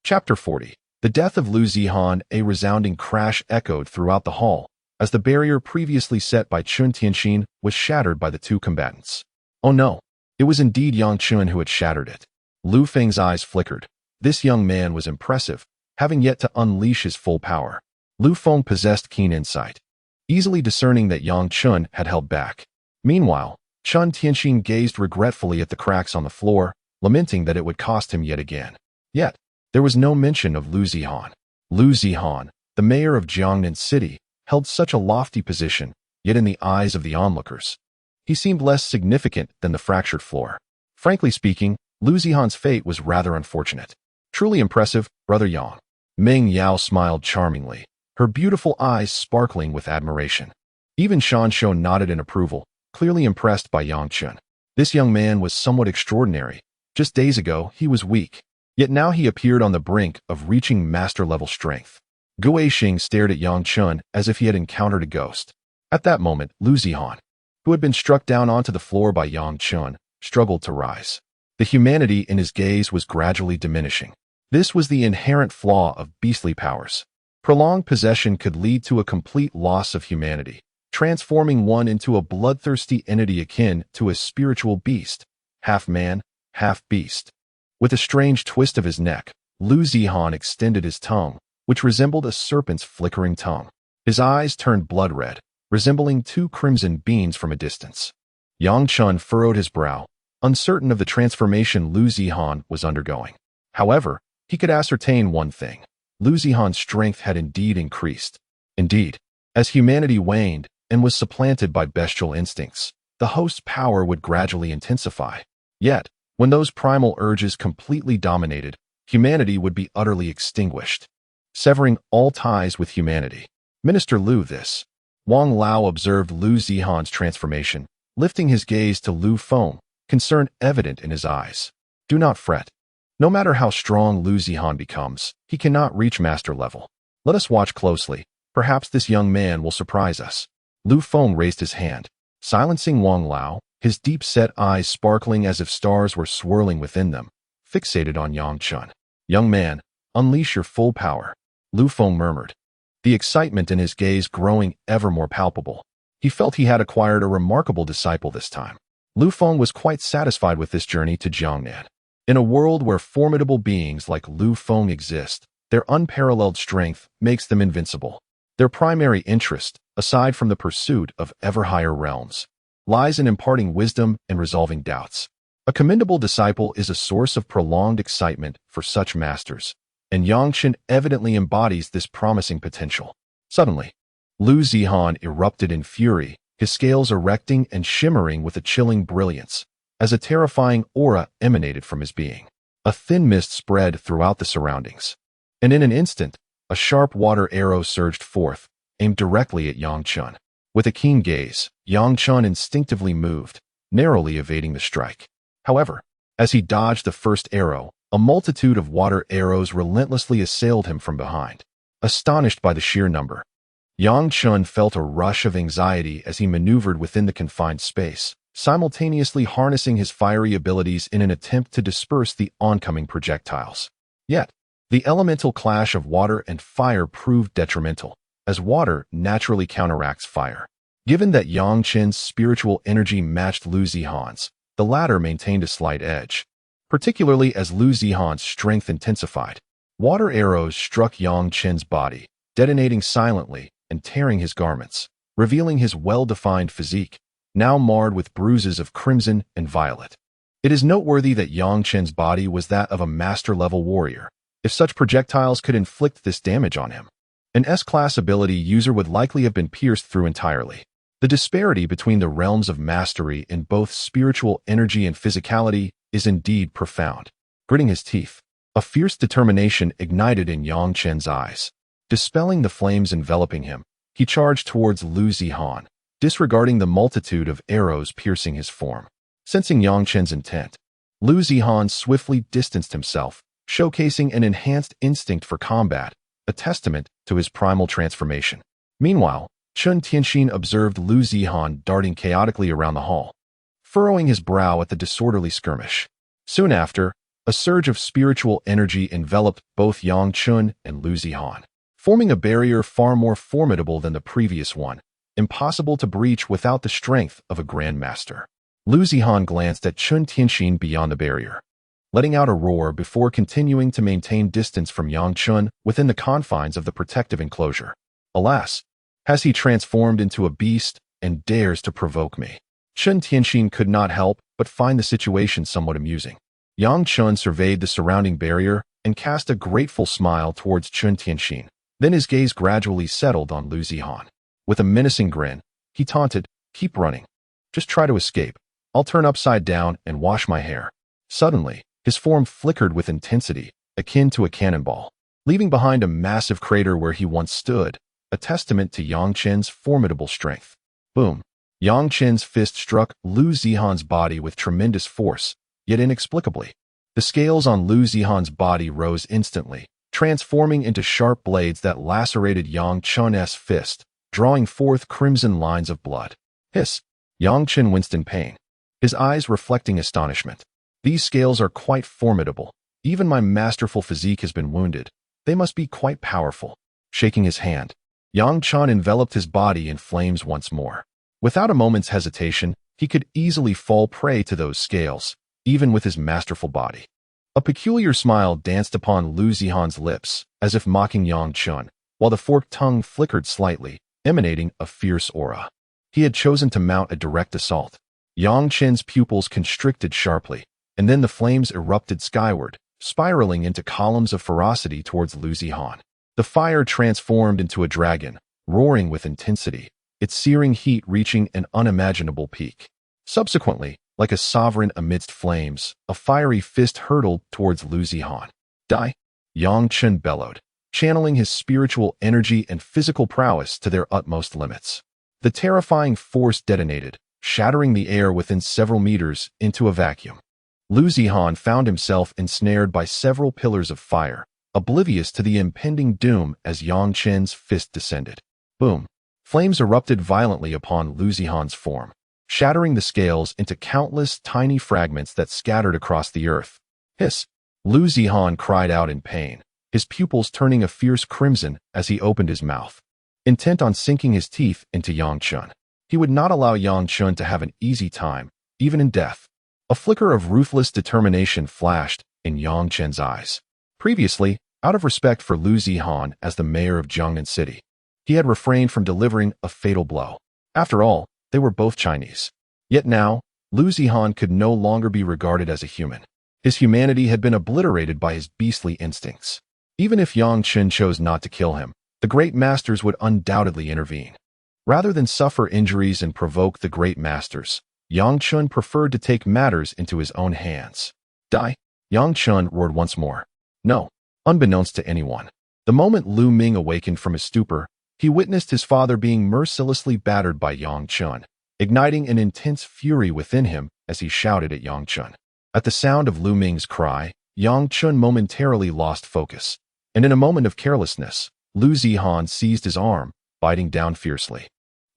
[SPEAKER 1] Chapter 40. The death of Lu Zihan. A resounding crash echoed throughout the hall, as the barrier previously set by Chen Tianxin was shattered by the two combatants. Oh no! It was indeed Yang Chen who had shattered it. Lu Feng's eyes flickered. This young man was impressive, having yet to unleash his full power. Lu Feng possessed keen insight, easily discerning that Yang Chen had held back. Meanwhile, Chen Tianxin gazed regretfully at the cracks on the floor, lamenting that it would cost him yet again. Yet, there was no mention of Lu Zihan. Lu Zihan, the mayor of Jiangnan City, held such a lofty position, yet in the eyes of the onlookers, he seemed less significant than the fractured floor. Frankly speaking, Lu Zihan's fate was rather unfortunate. Truly impressive, Brother Yang. Meng Yao smiled charmingly, her beautiful eyes sparkling with admiration. Even Shan Shou nodded in approval, clearly impressed by Yang Chen. This young man was somewhat extraordinary. Just days ago, he was weak, yet now he appeared on the brink of reaching master-level strength. Gu Aixing stared at Yang Chen as if he had encountered a ghost. At that moment, Lu Zihan, who had been struck down onto the floor by Yang Chen, struggled to rise. The humanity in his gaze was gradually diminishing. This was the inherent flaw of beastly powers. Prolonged possession could lead to a complete loss of humanity, transforming one into a bloodthirsty entity akin to a spiritual beast, half man, half beast. With a strange twist of his neck, Lu Zihan extended his tongue, which resembled a serpent's flickering tongue. His eyes turned blood red, resembling two crimson beans from a distance. Yang Chen furrowed his brow, uncertain of the transformation Lu Zihan was undergoing. However, he could ascertain one thing. Lu Zihan's strength had indeed increased. Indeed, as humanity waned and was supplanted by bestial instincts, the host's power would gradually intensify. Yet, when those primal urges completely dominated, humanity would be utterly extinguished, severing all ties with humanity. Minister Lu this. Wang Lao observed Lu Zihan's transformation, lifting his gaze to Lu Feng, concern evident in his eyes. Do not fret. No matter how strong Lu Zihan becomes, he cannot reach master level. Let us watch closely. Perhaps this young man will surprise us. Lu Feng raised his hand, silencing Wang Lao, his deep-set eyes sparkling as if stars were swirling within them, fixated on Yang Chen. Young man, unleash your full power, Lu Feng murmured, the excitement in his gaze growing ever more palpable. He felt he had acquired a remarkable disciple this time. Lu Feng was quite satisfied with this journey to Jiangnan. In a world where formidable beings like Lu Feng exist, their unparalleled strength makes them invincible. Their primary interest, aside from the pursuit of ever higher realms, lies in imparting wisdom and resolving doubts. A commendable disciple is a source of prolonged excitement for such masters, and Yang Chen evidently embodies this promising potential. Suddenly, Lu Zihan erupted in fury, his scales erecting and shimmering with a chilling brilliance, as a terrifying aura emanated from his being. A thin mist spread throughout the surroundings, and in an instant, a sharp water arrow surged forth, aimed directly at Yang Chen. With a keen gaze, Yang Chen instinctively moved, narrowly evading the strike. However, as he dodged the first arrow, a multitude of water arrows relentlessly assailed him from behind. Astonished by the sheer number, Yang Chen felt a rush of anxiety as he maneuvered within the confined space, simultaneously harnessing his fiery abilities in an attempt to disperse the oncoming projectiles. Yet, the elemental clash of water and fire proved detrimental, as water naturally counteracts fire. Given that Yang Chen's spiritual energy matched Lu Zihan's, the latter maintained a slight edge. Particularly as Lu Zihan's strength intensified, water arrows struck Yang Chen's body, detonating silently and tearing his garments, revealing his well-defined physique, now marred with bruises of crimson and violet. It is noteworthy that Yang Chen's body was that of a master-level warrior. If such projectiles could inflict this damage on him, an S-class ability user would likely have been pierced through entirely. The disparity between the realms of mastery in both spiritual energy and physicality is indeed profound. Gritting his teeth, a fierce determination ignited in Yang Chen's eyes. Dispelling the flames enveloping him, he charged towards Lu Zihan, disregarding the multitude of arrows piercing his form. Sensing Yang Chen's intent, Lu Zihan swiftly distanced himself, showcasing an enhanced instinct for combat, a testament to his primal transformation. Meanwhile, Chen Tianxin observed Lu Zihan darting chaotically around the hall, furrowing his brow at the disorderly skirmish. Soon after, a surge of spiritual energy enveloped both Yang Chen and Lu Zihan, forming a barrier far more formidable than the previous one, impossible to breach without the strength of a Grandmaster. Lu Zihan glanced at Chen Tianxin beyond the barrier, letting out a roar before continuing to maintain distance from Yang Chen within the confines of the protective enclosure. Alas, has he transformed into a beast and dares to provoke me? Chen Tianxin could not help but find the situation somewhat amusing. Yang Chen surveyed the surrounding barrier and cast a grateful smile towards Chen Tianxin. Then his gaze gradually settled on Lu Zihan. With a menacing grin, he taunted, "Keep running. Just try to escape. I'll turn upside down and wash my hair." Suddenly, his form flickered with intensity, akin to a cannonball, leaving behind a massive crater where he once stood, a testament to Yang Chen's formidable strength. Boom! Yang Chen's fist struck Lu Zihan's body with tremendous force, yet inexplicably. The scales on Lu Zihan's body rose instantly, transforming into sharp blades that lacerated Yang Chen's fist, drawing forth crimson lines of blood. Hiss! Yang Chen winced in pain, his eyes reflecting astonishment. These scales are quite formidable. Even my masterful physique has been wounded. They must be quite powerful. shaking his hand. Yang Chen enveloped his body in flames once more. Without a moment's hesitation, he could easily fall prey to those scales, even with his masterful body. A peculiar smile danced upon Lu Zihan's lips, as if mocking Yang Chen, while the forked tongue flickered slightly, emanating a fierce aura. He had chosen to mount a direct assault. Yang Chen's pupils constricted sharply, and then the flames erupted skyward, spiraling into columns of ferocity towards Lu Zihan. The fire transformed into a dragon, roaring with intensity, its searing heat reaching an unimaginable peak. Subsequently, like a sovereign amidst flames, a fiery fist hurtled towards Lu Zihan. Die! Yang Chen bellowed, channeling his spiritual energy and physical prowess to their utmost limits. The terrifying force detonated, shattering the air within several meters into a vacuum. Lu Zihan found himself ensnared by several pillars of fire, oblivious to the impending doom as Yang Chen's fist descended. Boom! Flames erupted violently upon Lu Zihan's form, shattering the scales into countless tiny fragments that scattered across the earth. Hiss! Lu Zihan cried out in pain, his pupils turning a fierce crimson as he opened his mouth, intent on sinking his teeth into Yang Chen. He would not allow Yang Chen to have an easy time, even in death. A flicker of ruthless determination flashed in Yang Chen's eyes. Previously, out of respect for Lu Zihan as the mayor of Jiangnan City, he had refrained from delivering a fatal blow. After all, they were both Chinese. Yet now, Lu Zihan could no longer be regarded as a human. His humanity had been obliterated by his beastly instincts. Even if Yang Chen chose not to kill him, the great masters would undoubtedly intervene. Rather than suffer injuries and provoke the great masters, Yang Chen preferred to take matters into his own hands. Die! Yang Chen roared once more. No. Unbeknownst to anyone, the moment Lu Ming awakened from his stupor, he witnessed his father being mercilessly battered by Yang Chen, igniting an intense fury within him as he shouted at Yang Chen. At the sound of Lu Ming's cry, Yang Chen momentarily lost focus, and in a moment of carelessness, Lu Zihan seized his arm, biting down fiercely.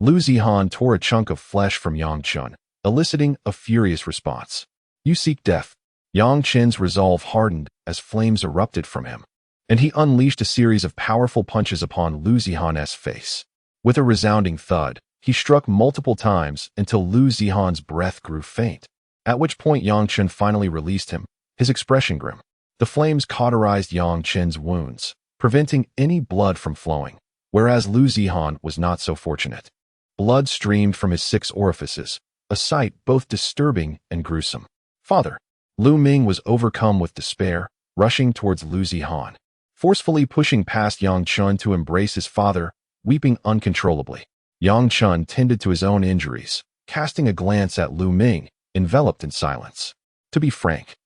[SPEAKER 1] Lu Zihan tore a chunk of flesh from Yang Chen, eliciting a furious response. You seek death. Yang Chen's resolve hardened as flames erupted from him, and he unleashed a series of powerful punches upon Lu Zihan's face. With a resounding thud, he struck multiple times until Lu Zihan's breath grew faint, at which point Yang Chen finally released him, his expression grim. The flames cauterized Yang Chen's wounds, preventing any blood from flowing, whereas Lu Zihan was not so fortunate. Blood streamed from his 6 orifices, a sight both disturbing and gruesome. Father! Lu Ming was overcome with despair, rushing towards Lu Zihan, forcefully pushing past Yang Chen to embrace his father, weeping uncontrollably. Yang Chen tended to his own injuries, casting a glance at Lu Ming, enveloped in silence. To be frank,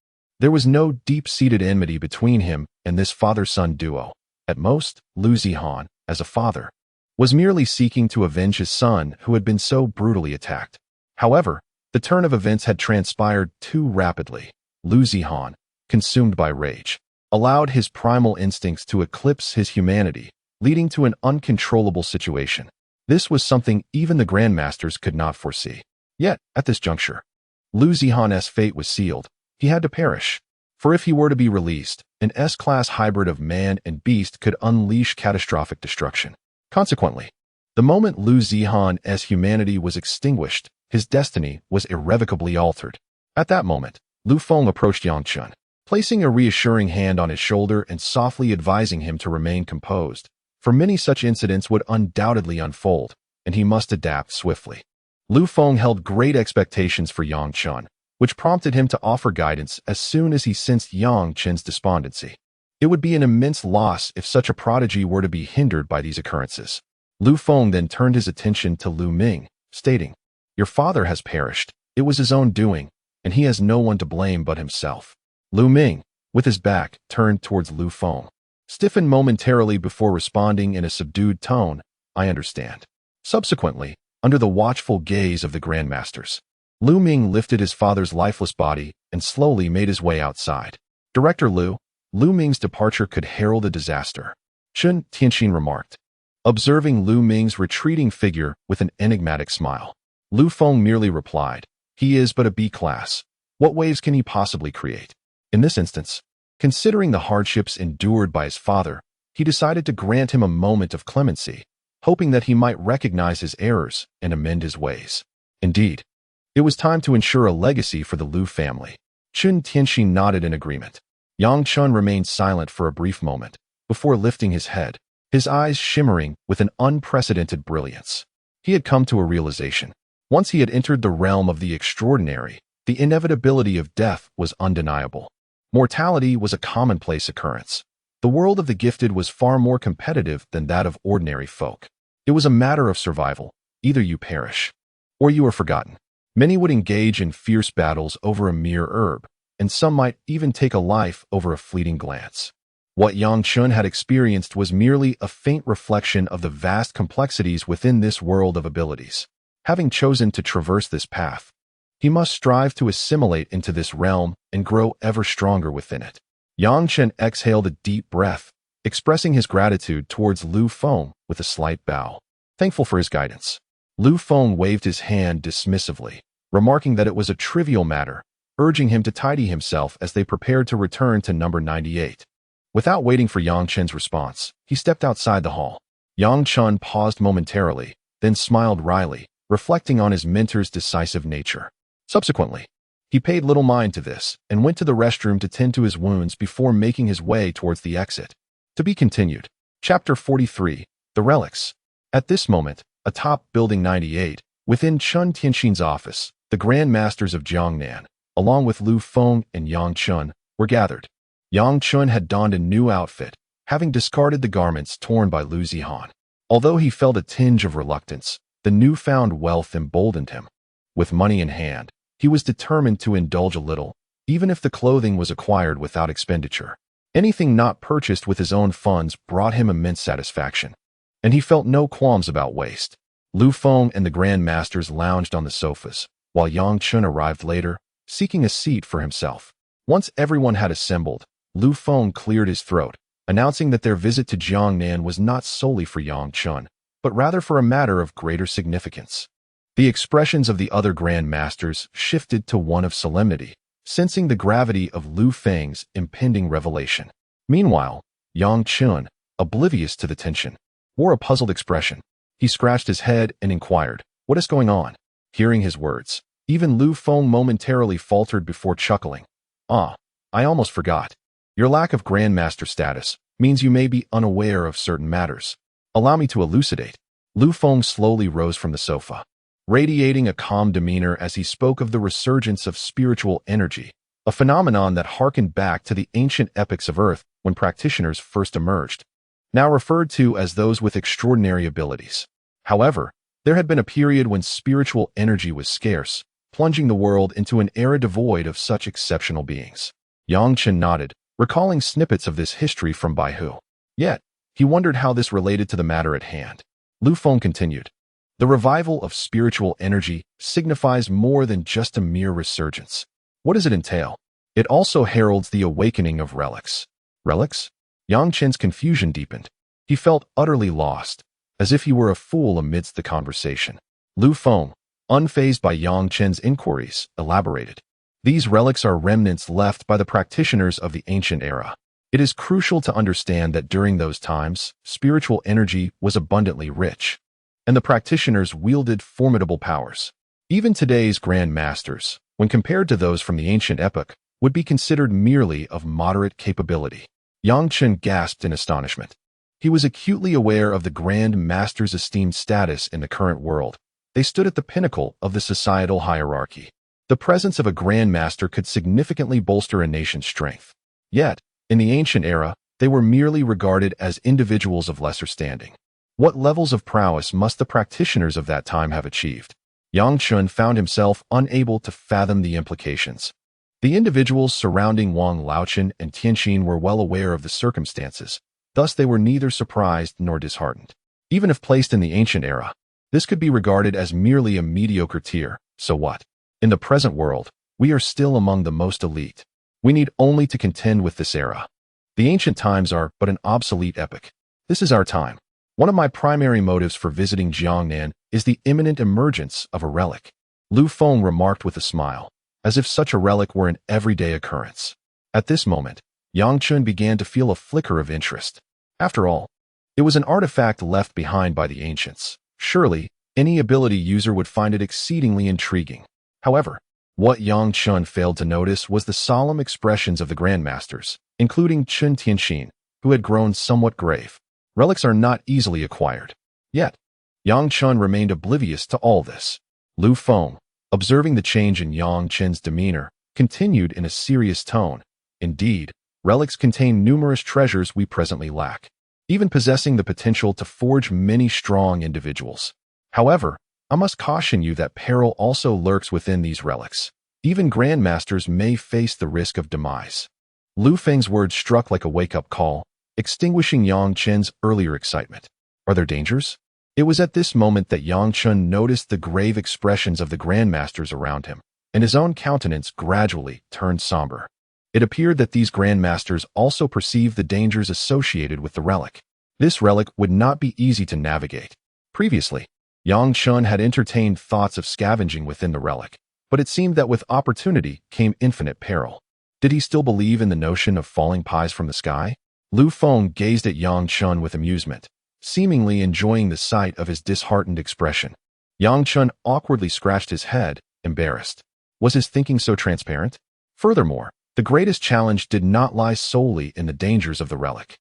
[SPEAKER 1] there was no deep-seated enmity between him and this father-son duo. At most, Lu Zihan, as a father, was merely seeking to avenge his son who had been so brutally attacked. However, the turn of events had transpired too rapidly. Lu Zihan, consumed by rage, allowed his primal instincts to eclipse his humanity, leading to an uncontrollable situation. This was something even the Grandmasters could not foresee. Yet, at this juncture, Lu Zihan's fate was sealed. He had to perish. For if he were to be released, an S-class hybrid of man and beast could unleash catastrophic destruction. Consequently, the moment Lu Zihan's humanity was extinguished, his destiny was irrevocably altered. At that moment, Lu Feng approached Yang Chen, placing a reassuring hand on his shoulder and softly advising him to remain composed, for many such incidents would undoubtedly unfold, and he must adapt swiftly. Lu Feng held great expectations for Yang Chen, which prompted him to offer guidance as soon as he sensed Yang Chen's despondency. It would be an immense loss if such a prodigy were to be hindered by these occurrences. Lu Feng then turned his attention to Lu Ming, stating, Your father has perished. It was his own doing, and he has no one to blame but himself. Lu Ming, with his back turned towards Lu Feng, stiffened momentarily before responding in a subdued tone, I understand. Subsequently, under the watchful gaze of the Grandmasters, Lu Ming lifted his father's lifeless body and slowly made his way outside. Director Lu Ming's departure could herald a disaster, Chen Tianxin remarked, observing Lu Ming's retreating figure with an enigmatic smile. Lu Feng merely replied, He is but a B-class. What waves can he possibly create? In this instance, considering the hardships endured by his father, he decided to grant him a moment of clemency, hoping that he might recognize his errors and amend his ways. Indeed, it was time to ensure a legacy for the Lu family. Chen Tianxin nodded in agreement. Yang Chun remained silent for a brief moment, before lifting his head, his eyes shimmering with an unprecedented brilliance. He had come to a realization. Once he had entered the realm of the extraordinary, the inevitability of death was undeniable. Mortality was a commonplace occurrence. The world of the gifted was far more competitive than that of ordinary folk. It was a matter of survival. Either you perish, or you are forgotten. Many would engage in fierce battles over a mere herb, and some might even take a life over a fleeting glance. What Yang Chun had experienced was merely a faint reflection of the vast complexities within this world of abilities. Having chosen to traverse this path, he must strive to assimilate into this realm and grow ever stronger within it. Yang Chen exhaled a deep breath, expressing his gratitude towards Lu Feng with a slight bow, thankful for his guidance. Lu Feng waved his hand dismissively, remarking that it was a trivial matter, urging him to tidy himself as they prepared to return to number 98. Without waiting for Yang Chen's response, he stepped outside the hall. Yang Chen paused momentarily, then smiled wryly, reflecting on his mentor's decisive nature. Subsequently, he paid little mind to this and went to the restroom to tend to his wounds before making his way towards the exit. To be continued. Chapter 43. The Relics. At this moment, atop Building 98, within Chen Tianxin's office, the Grandmasters of Jiangnan, along with Lu Feng and Yang Chun, were gathered. Yang Chun had donned a new outfit, having discarded the garments torn by Lu Zihan. Although he felt a tinge of reluctance, the newfound wealth emboldened him. With money in hand, he was determined to indulge a little, even if the clothing was acquired without expenditure. Anything not purchased with his own funds brought him immense satisfaction, and he felt no qualms about waste. Lu Feng and the Grandmasters lounged on the sofas, while Yang Chun arrived later, seeking a seat for himself. Once everyone had assembled, Lu Feng cleared his throat, announcing that their visit to Jiangnan was not solely for Yang Chun, but rather for a matter of greater significance. The expressions of the other Grandmasters shifted to one of solemnity, sensing the gravity of Lu Feng's impending revelation. Meanwhile, Yang Chun, oblivious to the tension, wore a puzzled expression. He scratched his head and inquired, "What is going on?" Hearing his words, even Lu Feng momentarily faltered before chuckling. "Ah, I almost forgot. Your lack of Grandmaster status means you may be unaware of certain matters. Allow me to elucidate." Lu Feng slowly rose from the sofa, radiating a calm demeanor as he spoke of the resurgence of spiritual energy, a phenomenon that harkened back to the ancient epics of Earth when practitioners first emerged, now referred to as those with extraordinary abilities. However, there had been a period when spiritual energy was scarce, plunging the world into an era devoid of such exceptional beings. Yang Chen nodded, recalling snippets of this history from Baihu. Yet, he wondered how this related to the matter at hand. Lu Feng continued, "The revival of spiritual energy signifies more than just a mere resurgence. What does it entail? It also heralds the awakening of relics." Relics? Yang Chen's confusion deepened. He felt utterly lost, as if he were a fool amidst the conversation. Lu Feng, unfazed by Yang Chen's inquiries, elaborated. "These relics are remnants left by the practitioners of the ancient era. It is crucial to understand that during those times, spiritual energy was abundantly rich, and the practitioners wielded formidable powers. Even today's Grandmasters, when compared to those from the ancient epoch, would be considered merely of moderate capability." Yang Chen gasped in astonishment. He was acutely aware of the Grand Master's esteemed status in the current world. They stood at the pinnacle of the societal hierarchy. The presence of a Grand Master could significantly bolster a nation's strength. Yet, in the ancient era, they were merely regarded as individuals of lesser standing. What levels of prowess must the practitioners of that time have achieved? Yang Chun found himself unable to fathom the implications. The individuals surrounding Wang Laochen and Tianxin were well aware of the circumstances, thus they were neither surprised nor disheartened. Even if placed in the ancient era, this could be regarded as merely a mediocre tier. So what? In the present world, we are still among the most elite. We need only to contend with this era. The ancient times are but an obsolete epoch. This is our time. One of my primary motives for visiting Jiangnan is the imminent emergence of a relic. Lu Feng remarked with a smile, as if such a relic were an everyday occurrence. At this moment, Yang Chun began to feel a flicker of interest. After all, it was an artifact left behind by the ancients. Surely, any ability user would find it exceedingly intriguing. However, what Yang Chen failed to notice was the solemn expressions of the Grandmasters, including Chen Tianxin, who had grown somewhat grave. Relics are not easily acquired. Yet, Yang Chen remained oblivious to all this. Lu Feng, observing the change in Yang Chen's demeanor, continued in a serious tone. Indeed, relics contain numerous treasures we presently lack, even possessing the potential to forge many strong individuals. However, I must caution you that peril also lurks within these relics. Even Grandmasters may face the risk of demise. Lu Feng's words struck like a wake-up call, extinguishing Yang Chen's earlier excitement. Are there dangers? It was at this moment that Yang Chen noticed the grave expressions of the Grandmasters around him, and his own countenance gradually turned somber. It appeared that these Grandmasters also perceived the dangers associated with the relic. This relic would not be easy to navigate. Previously, Yang Chen had entertained thoughts of scavenging within the relic, but it seemed that with opportunity came infinite peril. Did he still believe in the notion of falling pies from the sky? Lu Feng gazed at Yang Chen with amusement, seemingly enjoying the sight of his disheartened expression. Yang Chen awkwardly scratched his head, embarrassed. Was his thinking so transparent? Furthermore, the greatest challenge did not lie solely in the dangers of the relic.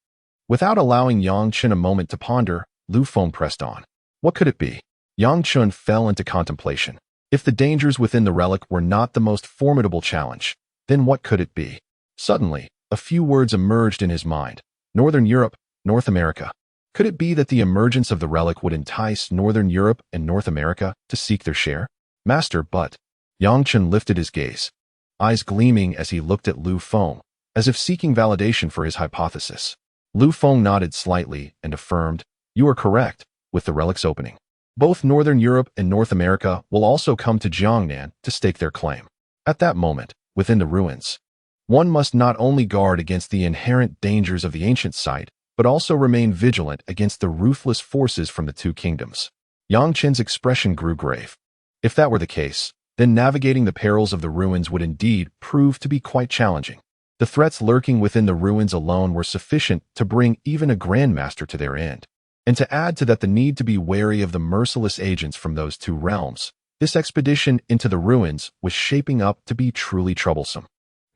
[SPEAKER 1] Without allowing Yang Chen a moment to ponder, Lu Feng pressed on. What could it be? Yang Chen fell into contemplation. If the dangers within the relic were not the most formidable challenge, then what could it be? Suddenly, a few words emerged in his mind. Northern Europe, North America. Could it be that the emergence of the relic would entice Northern Europe and North America to seek their share? Master, but... Yang Chen lifted his gaze, eyes gleaming as he looked at Lu Feng, as if seeking validation for his hypothesis. Lu Feng nodded slightly and affirmed, "You are correct, with the relic's opening. Both Northern Europe and North America will also come to Jiangnan to stake their claim." At that moment, within the ruins, one must not only guard against the inherent dangers of the ancient site, but also remain vigilant against the ruthless forces from the two kingdoms. Yang Chen's expression grew grave. If that were the case, then navigating the perils of the ruins would indeed prove to be quite challenging. The threats lurking within the ruins alone were sufficient to bring even a Grandmaster to their end. And to add to that the need to be wary of the merciless agents from those two realms, this expedition into the ruins was shaping up to be truly troublesome.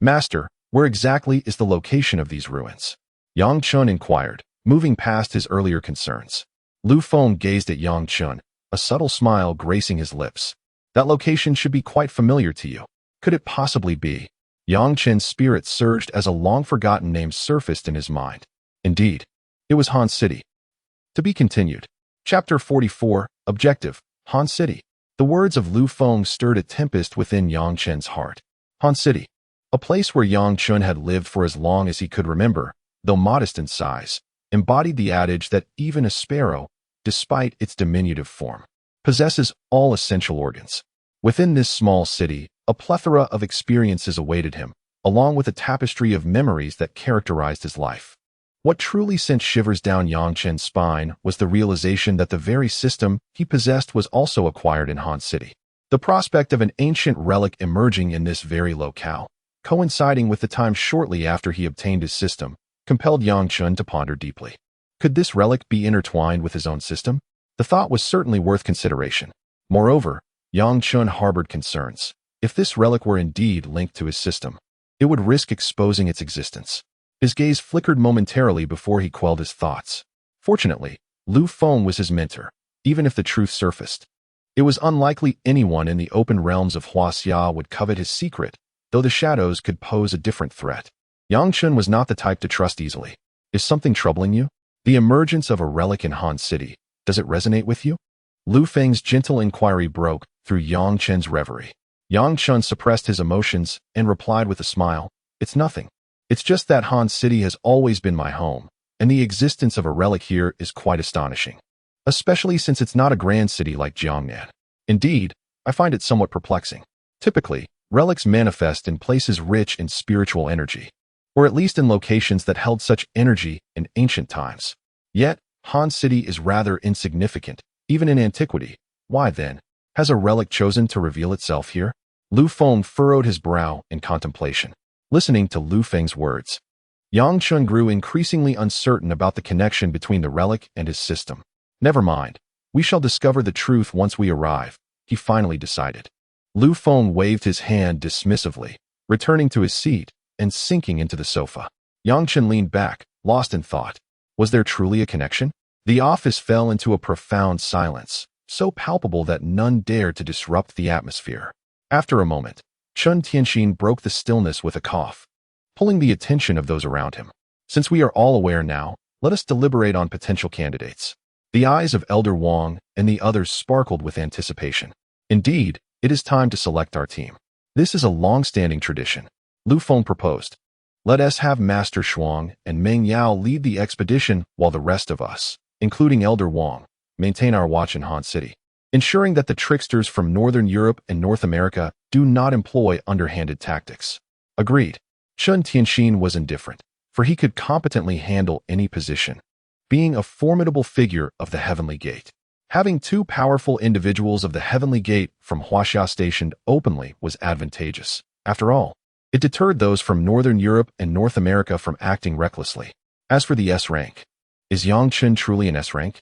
[SPEAKER 1] Master, where exactly is the location of these ruins? Yang Chen inquired, moving past his earlier concerns. Lu Feng gazed at Yang Chen, a subtle smile gracing his lips. That location should be quite familiar to you. Could it possibly be? Yang Chen's spirit surged as a long-forgotten name surfaced in his mind. Indeed, it was Han City. To be continued. Chapter 44, Objective, Han City. The words of Lu Feng stirred a tempest within Yang Chen's heart. Han City, a place where Yang Chen had lived for as long as he could remember, though modest in size, embodied the adage that even a sparrow, despite its diminutive form, possesses all essential organs. Within this small city, a plethora of experiences awaited him, along with a tapestry of memories that characterized his life. What truly sent shivers down Yang Chen's spine was the realization that the very system he possessed was also acquired in Han City. The prospect of an ancient relic emerging in this very locale, coinciding with the time shortly after he obtained his system, compelled Yang Chen to ponder deeply. Could this relic be intertwined with his own system? The thought was certainly worth consideration. Moreover, Yang Chen harbored concerns. If this relic were indeed linked to his system, it would risk exposing its existence. His gaze flickered momentarily before he quelled his thoughts. Fortunately, Lu Feng was his mentor, even if the truth surfaced. It was unlikely anyone in the open realms of Huaxia would covet his secret, though the shadows could pose a different threat. Yang Chen was not the type to trust easily. Is something troubling you? The emergence of a relic in Han City, does it resonate with you? Lu Feng's gentle inquiry broke through Yang Chen's reverie. Yang Chen suppressed his emotions and replied with a smile, "It's nothing. It's just that Han City has always been my home, and the existence of a relic here is quite astonishing, especially since it's not a grand city like Jiangnan. Indeed, I find it somewhat perplexing. Typically, relics manifest in places rich in spiritual energy, or at least in locations that held such energy in ancient times. Yet, Han City is rather insignificant, even in antiquity. Why then, has a relic chosen to reveal itself here?" Lu Feng furrowed his brow in contemplation, listening to Lu Feng's words. Yang Chen grew increasingly uncertain about the connection between the relic and his system. Never mind. We shall discover the truth once we arrive, he finally decided. Lu Feng waved his hand dismissively, returning to his seat and sinking into the sofa. Yang Chen leaned back, lost in thought. Was there truly a connection? The office fell into a profound silence, so palpable that none dared to disrupt the atmosphere. After a moment, Chen Tianxin broke the stillness with a cough, pulling the attention of those around him. Since we are all aware now, let us deliberate on potential candidates. The eyes of Elder Wang and the others sparkled with anticipation. Indeed, it is time to select our team. This is a long-standing tradition. Lu Feng proposed. Let us have Master Shuang and Meng Yao lead the expedition while the rest of us, including Elder Wang, maintain our watch in Han City, ensuring that the tricksters from Northern Europe and North America do not employ underhanded tactics. Agreed. Chen Tianxin was indifferent, for he could competently handle any position, being a formidable figure of the Heavenly Gate. Having two powerful individuals of the Heavenly Gate from Huaxia stationed openly was advantageous. After all, it deterred those from Northern Europe and North America from acting recklessly. As for the S rank, is Yang Chen truly an S rank?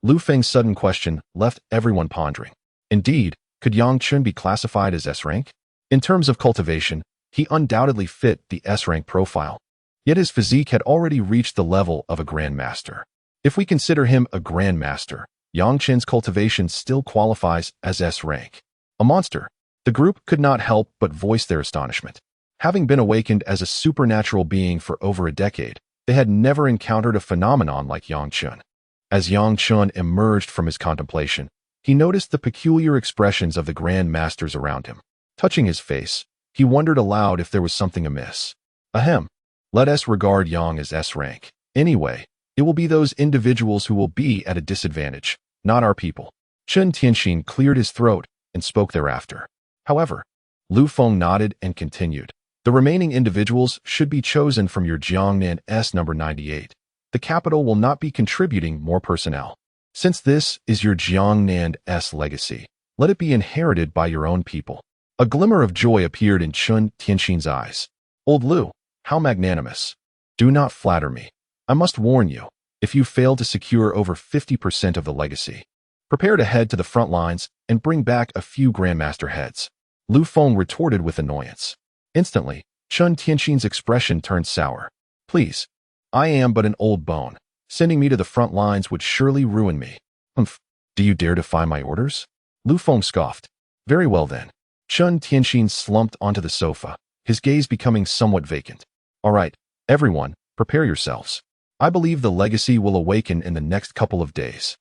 [SPEAKER 1] Lu Feng's sudden question left everyone pondering. Indeed, could Yang Chen be classified as S rank? In terms of cultivation, he undoubtedly fit the S rank profile. Yet his physique had already reached the level of a Grandmaster. If we consider him a Grandmaster, Yang Chen's cultivation still qualifies as S rank. A monster. The group could not help but voice their astonishment. Having been awakened as a supernatural being for over a decade, they had never encountered a phenomenon like Yang Chen. As Yang Chen emerged from his contemplation, he noticed the peculiar expressions of the Grandmasters around him. Touching his face, he wondered aloud if there was something amiss. Ahem. Let us regard Yang as S rank. Anyway, it will be those individuals who will be at a disadvantage, not our people. Chen Tianxin cleared his throat and spoke thereafter. However, Lu Feng nodded and continued. The remaining individuals should be chosen from your Jiangnan S number 98. The capital will not be contributing more personnel. Since this is your Jiangnan S legacy, let it be inherited by your own people. A glimmer of joy appeared in Chen Tianxin's eyes. Old Lu, how magnanimous. Do not flatter me. I must warn you, if you fail to secure over 50% of the legacy, prepare to head to the front lines and bring back a few Grandmaster heads. Lu Feng retorted with annoyance. Instantly, Chen Tianxin's expression turned sour. Please, I am but an old bone. Sending me to the front lines would surely ruin me. Humph, do you dare defy my orders? Lu Feng scoffed. Very well then. Chen Tianxin slumped onto the sofa, his gaze becoming somewhat vacant. All right, everyone, prepare yourselves. I believe the legacy will awaken in the next couple of days.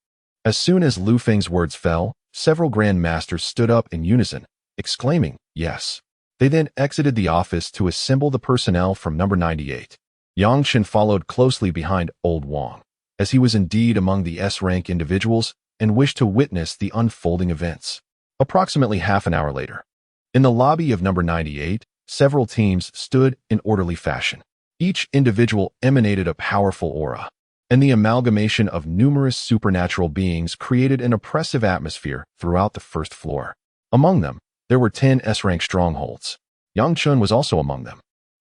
[SPEAKER 1] As soon as Lu Feng's words fell, several Grandmasters stood up in unison, exclaiming, yes. They then exited the office to assemble the personnel from number 98. Yang Chen followed closely behind Old Wang, as he was indeed among the S-rank individuals and wished to witness the unfolding events. Approximately half an hour later, in the lobby of number 98, several teams stood in orderly fashion. Each individual emanated a powerful aura, and the amalgamation of numerous supernatural beings created an oppressive atmosphere throughout the first floor. Among them, there were 10 S-rank strongholds. Yang Chen was also among them.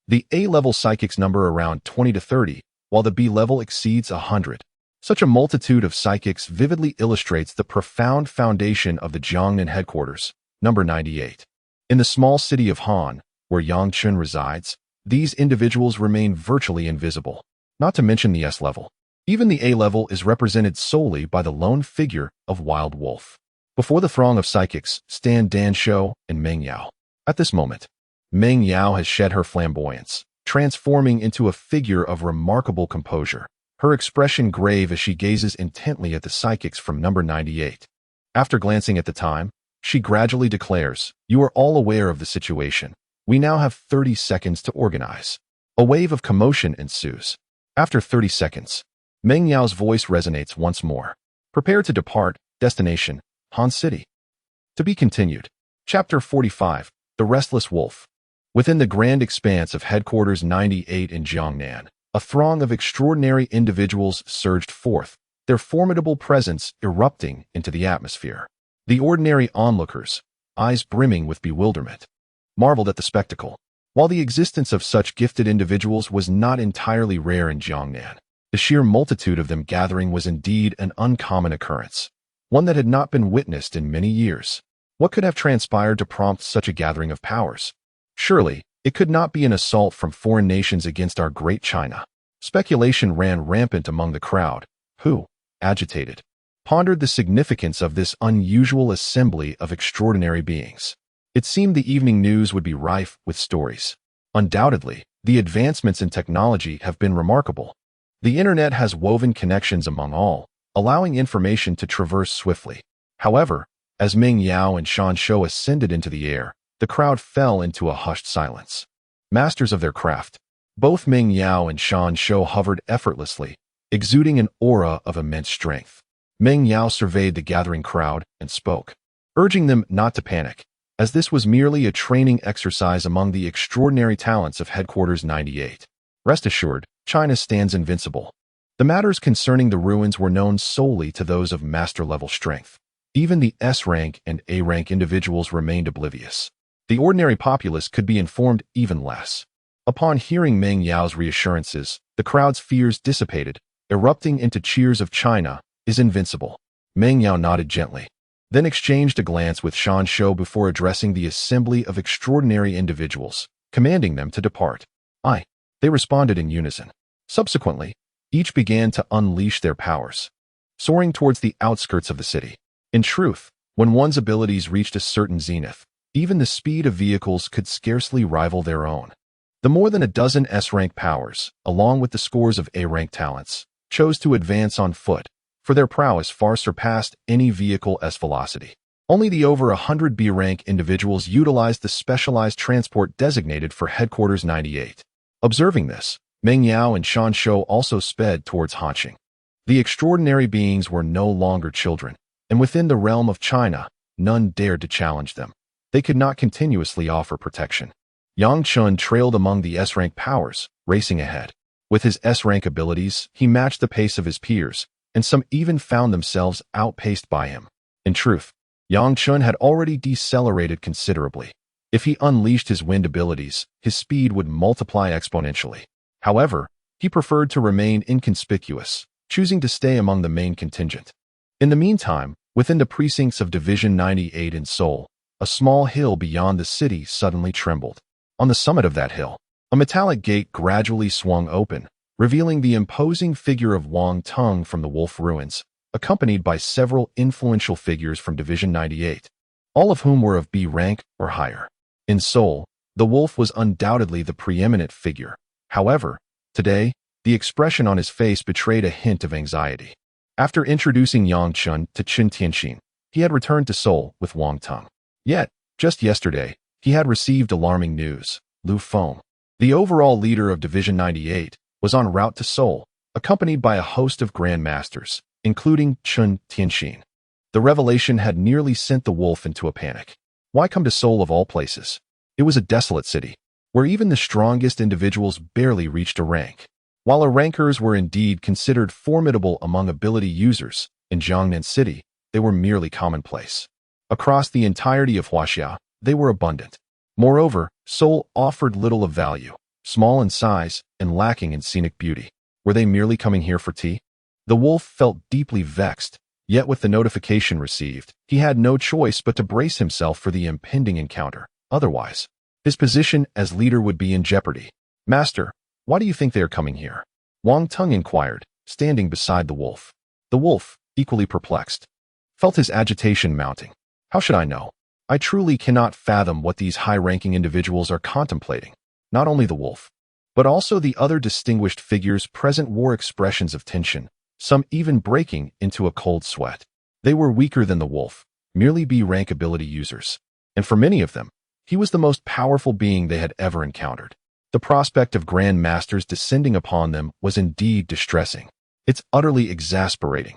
[SPEAKER 1] The A-level psychics number around 20 to 30, while the B-level exceeds 100. Such a multitude of psychics vividly illustrates the profound foundation of the Jiangnan headquarters, number 98. In the small city of Han, where Yang Chen resides, these individuals remain virtually invisible, not to mention the S-level. Even the A-level is represented solely by the lone figure of Wild Wolf. Before the throng of psychics stand Dan Shou and Meng Yao. At this moment, Meng Yao has shed her flamboyance, transforming into a figure of remarkable composure, her expression grave as she gazes intently at the psychics from number 98. After glancing at the time, she gradually declares, "You are all aware of the situation. We now have 30 seconds to organize." A wave of commotion ensues. After 30 seconds, Meng Yao's voice resonates once more. Prepare to depart, destination, Han City. To be continued. Chapter 45, The Restless Wolf. Within the grand expanse of Headquarters 98 in Jiangnan, a throng of extraordinary individuals surged forth, their formidable presence erupting into the atmosphere. The ordinary onlookers, eyes brimming with bewilderment, marveled at the spectacle. While the existence of such gifted individuals was not entirely rare in Jiangnan, the sheer multitude of them gathering was indeed an uncommon occurrence, one that had not been witnessed in many years. What could have transpired to prompt such a gathering of powers? Surely, it could not be an assault from foreign nations against our great China. Speculation ran rampant among the crowd, who, agitated, pondered the significance of this unusual assembly of extraordinary beings. It seemed the evening news would be rife with stories. Undoubtedly, the advancements in technology have been remarkable. The internet has woven connections among all, allowing information to traverse swiftly. However, as Meng Yao and Shan Shou ascended into the air, the crowd fell into a hushed silence. Masters of their craft, both Meng Yao and Shan Shou hovered effortlessly, exuding an aura of immense strength. Meng Yao surveyed the gathering crowd and spoke, urging them not to panic, as this was merely a training exercise among the extraordinary talents of Headquarters 98. Rest assured, China stands invincible. The matters concerning the ruins were known solely to those of master-level strength. Even the S-rank and A-rank individuals remained oblivious. The ordinary populace could be informed even less. Upon hearing Meng Yao's reassurances, the crowd's fears dissipated, erupting into cheers of China is invincible. Meng Yao nodded gently, then exchanged a glance with Shan Shou before addressing the assembly of extraordinary individuals, commanding them to depart. Aye, they responded in unison. Subsequently, each began to unleash their powers, soaring towards the outskirts of the city. In truth, when one's abilities reached a certain zenith, even the speed of vehicles could scarcely rival their own. The more than a dozen S-rank powers, along with the scores of A-rank talents, chose to advance on foot, for their prowess far surpassed any vehicle's velocity. Only the over 100 B-rank individuals utilized the specialized transport designated for Headquarters 98. Observing this, Meng Yao and Shan Shou also sped towards Hanqing. The extraordinary beings were no longer children, and within the realm of China, none dared to challenge them. They could not continuously offer protection. Yang Chun trailed among the S-rank powers, racing ahead. With his S-rank abilities, he matched the pace of his peers, and some even found themselves outpaced by him. In truth, Yang Chun had already decelerated considerably. If he unleashed his wind abilities, his speed would multiply exponentially. However, he preferred to remain inconspicuous, choosing to stay among the main contingent. In the meantime, within the precincts of Division 98 in Seoul, a small hill beyond the city suddenly trembled. On the summit of that hill, a metallic gate gradually swung open, revealing the imposing figure of Wang Tung from the Wolf Ruins, accompanied by several influential figures from Division 98, all of whom were of B rank or higher. In Seoul, the Wolf was undoubtedly the preeminent figure. However, today, the expression on his face betrayed a hint of anxiety. After introducing Yang Chun to Chen Tianxin, he had returned to Seoul with Wang Tung. Yet, just yesterday, he had received alarming news. Lu Feng, the overall leader of Division 98, was en route to Seoul, accompanied by a host of Grandmasters, including Chen Tianxin. The revelation had nearly sent the Wolf into a panic. Why come to Seoul of all places? It was a desolate city, where even the strongest individuals barely reached a rank. While a rankers were indeed considered formidable among ability users, in Jiangnan City, they were merely commonplace. Across the entirety of Huaxia, they were abundant. Moreover, Seoul offered little of value, small in size and lacking in scenic beauty. Were they merely coming here for tea? The Wolf felt deeply vexed, yet with the notification received, he had no choice but to brace himself for the impending encounter. Otherwise, his position as leader would be in jeopardy. Master, why do you think they are coming here? Wang Tung inquired, standing beside the Wolf. The Wolf, equally perplexed, felt his agitation mounting. How should I know? I truly cannot fathom what these high-ranking individuals are contemplating. Not only the Wolf, but also the other distinguished figures present wore expressions of tension, some even breaking into a cold sweat. They were weaker than the Wolf, merely B-rank ability users. And for many of them, he was the most powerful being they had ever encountered. The prospect of Grandmasters descending upon them was indeed distressing. It's utterly exasperating.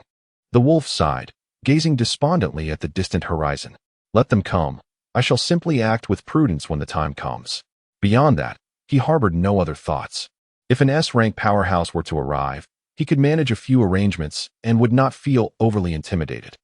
[SPEAKER 1] The Wolf sighed, gazing despondently at the distant horizon. Let them come. I shall simply act with prudence when the time comes. Beyond that, he harbored no other thoughts. If an S-rank powerhouse were to arrive, he could manage a few arrangements and would not feel overly intimidated.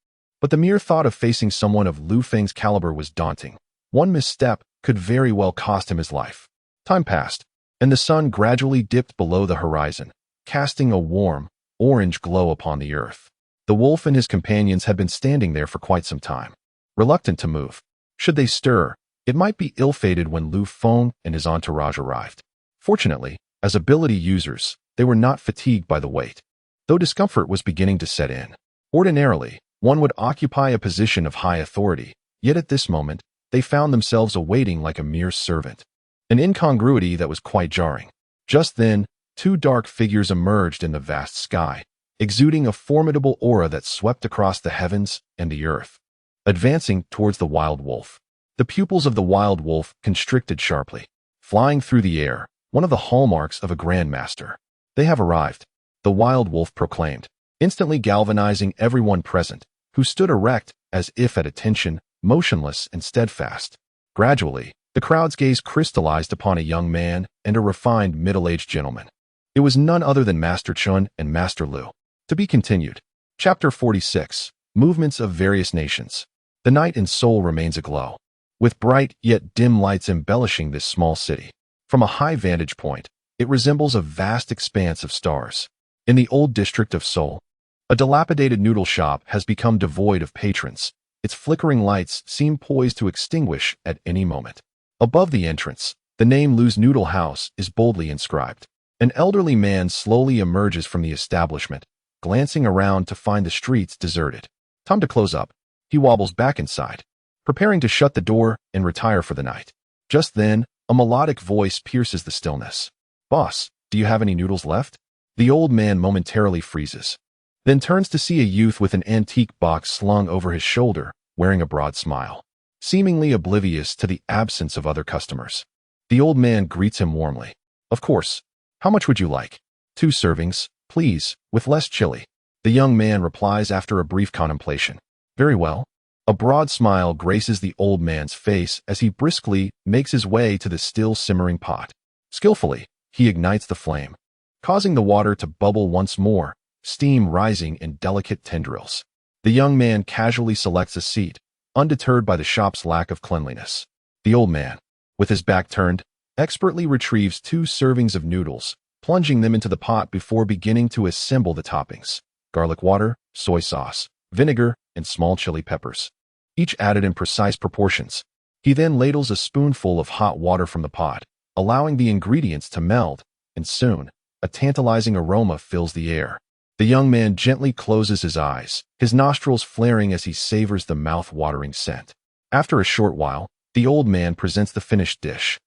[SPEAKER 1] But the mere thought of facing someone of Lu Feng's caliber was daunting. One misstep could very well cost him his life. Time passed, and the sun gradually dipped below the horizon, casting a warm, orange glow upon the earth. The wolf and his companions had been standing there for quite some time, reluctant to move. Should they stir, it might be ill-fated when Lu Feng and his entourage arrived. Fortunately, as ability users, they were not fatigued by the wait, though discomfort was beginning to set in. Ordinarily, one would occupy a position of high authority, yet at this moment, they found themselves awaiting like a mere servant. An incongruity that was quite jarring. Just then, two dark figures emerged in the vast sky, exuding a formidable aura that swept across the heavens and the earth. Advancing towards the wild wolf. The pupils of the wild wolf constricted sharply. Flying through the air, one of the hallmarks of a Grandmaster. They have arrived, the wild wolf proclaimed, instantly galvanizing everyone present, who stood erect as if at attention, motionless and steadfast. Gradually, the crowd's gaze crystallized upon a young man and a refined middle-aged gentleman. It was none other than Master Chen and Master Lu. To be continued. Chapter 46. Movements of Various Nations. The night in Seoul remains aglow, with bright yet dim lights embellishing this small city. From a high vantage point, it resembles a vast expanse of stars. In the old district of Seoul, a dilapidated noodle shop has become devoid of patrons. Its flickering lights seem poised to extinguish at any moment. Above the entrance, the name Lu's Noodle House is boldly inscribed. An elderly man slowly emerges from the establishment, glancing around to find the streets deserted. Time to close up. He wobbles back inside, preparing to shut the door and retire for the night. Just then, a melodic voice pierces the stillness. "Boss, do you have any noodles left?" The old man momentarily freezes, then turns to see a youth with an antique box slung over his shoulder, wearing a broad smile, seemingly oblivious to the absence of other customers. The old man greets him warmly. "Of course. How much would you like?" "2 servings, please, with less chili." The young man replies after a brief contemplation. "Very well." A broad smile graces the old man's face as he briskly makes his way to the still simmering pot. Skillfully, he ignites the flame, causing the water to bubble once more, steam rising in delicate tendrils. The young man casually selects a seat, undeterred by the shop's lack of cleanliness. The old man, with his back turned, expertly retrieves 2 servings of noodles, plunging them into the pot before beginning to assemble the toppings: garlic water, soy sauce, vinegar, and small chili peppers, each added in precise proportions. He then ladles a spoonful of hot water from the pot, allowing the ingredients to meld, and soon, a tantalizing aroma fills the air. The young man gently closes his eyes, his nostrils flaring as he savors the mouth-watering scent. After a short while, the old man presents the finished dish,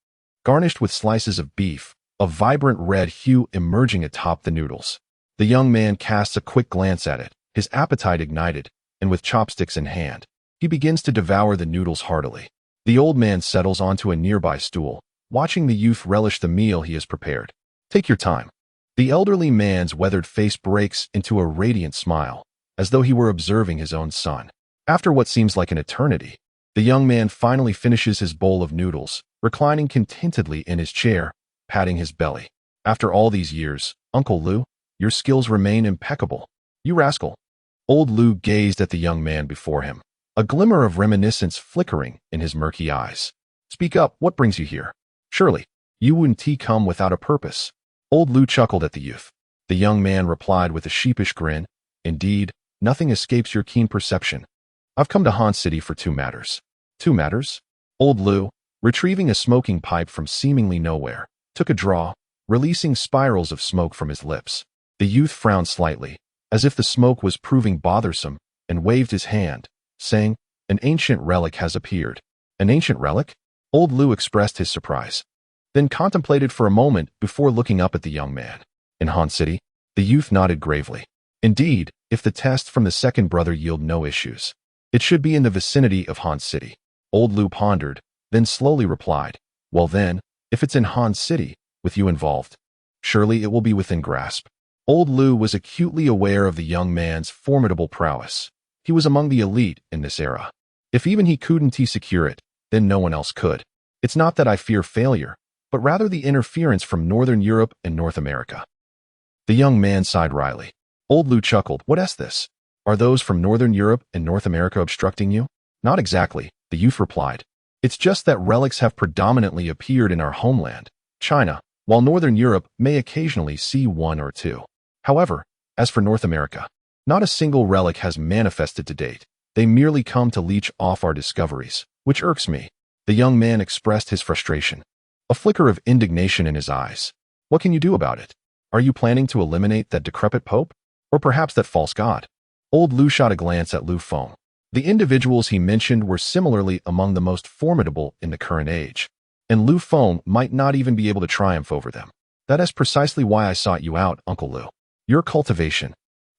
[SPEAKER 1] garnished with slices of beef, a vibrant red hue emerging atop the noodles. The young man casts a quick glance at it, his appetite ignited, and with chopsticks in hand, he begins to devour the noodles heartily. The old man settles onto a nearby stool, watching the youth relish the meal he has prepared. "Take your time." The elderly man's weathered face breaks into a radiant smile, as though he were observing his own son. After what seems like an eternity, the young man finally finishes his bowl of noodles, reclining contentedly in his chair, patting his belly. "After all these years, Uncle Lu, your skills remain impeccable. You rascal." Old Lu gazed at the young man before him, a glimmer of reminiscence flickering in his murky eyes. "Speak up, what brings you here? Surely, you wouldn't come without a purpose." Old Lu chuckled at the youth. The young man replied with a sheepish grin, "Indeed, nothing escapes your keen perception. I've come to Han City for 2 matters. 2 matters? Old Lu, retrieving a smoking pipe from seemingly nowhere, took a draw, releasing spirals of smoke from his lips. The youth frowned slightly, as if the smoke was proving bothersome, and waved his hand, saying, "An ancient relic has appeared." "An ancient relic?" Old Lu expressed his surprise, then contemplated for a moment before looking up at the young man. "In Han City?" The youth nodded gravely. "Indeed, if the test from the second brother yield no issues, it should be in the vicinity of Han City." Old Lu pondered, then slowly replied, "Well then, if it's in Han City, with you involved, surely it will be within grasp." Old Lu was acutely aware of the young man's formidable prowess. He was among the elite in this era. If even he couldn't secure it, then no one else could. "It's not that I fear failure, but rather the interference from Northern Europe and North America." The young man sighed wryly. Old Lu chuckled. "What is this? Are those from Northern Europe and North America obstructing you?" "Not exactly," the youth replied. "It's just that relics have predominantly appeared in our homeland, China, while Northern Europe may occasionally see one or two. However, as for North America, not a single relic has manifested to date. They merely come to leech off our discoveries, which irks me. The young man expressed his frustration, a flicker of indignation in his eyes. What can you do about it? Are you planning to eliminate that decrepit pope? Or perhaps that false god? Old Lu shot a glance at Lu Feng. The individuals he mentioned were similarly among the most formidable in the current age, and Lu Feng might not even be able to triumph over them. That is precisely why I sought you out, Uncle Lu. Your cultivation.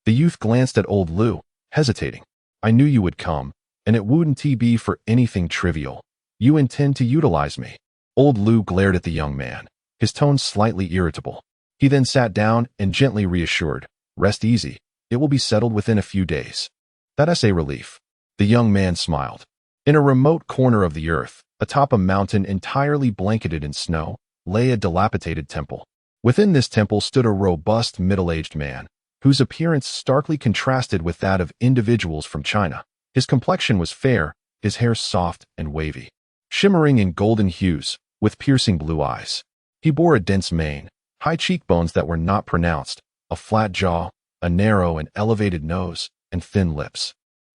[SPEAKER 1] The youth glanced at old Lu, hesitating. I knew you would come, and it wouldn't be for anything trivial. You intend to utilize me. Old Lu glared at the young man, his tone slightly irritable. He then sat down and gently reassured, rest easy, it will be settled within a few days. That is a relief. The young man smiled. In a remote corner of the earth, atop a mountain entirely blanketed in snow, lay a dilapidated temple. Within this temple stood a robust middle-aged man, whose appearance starkly contrasted with that of individuals from China. His complexion was fair, his hair soft and wavy, shimmering in golden hues, with piercing blue eyes. He bore a dense mane, high cheekbones that were not pronounced, a flat jaw, a narrow and elevated nose, and thin lips.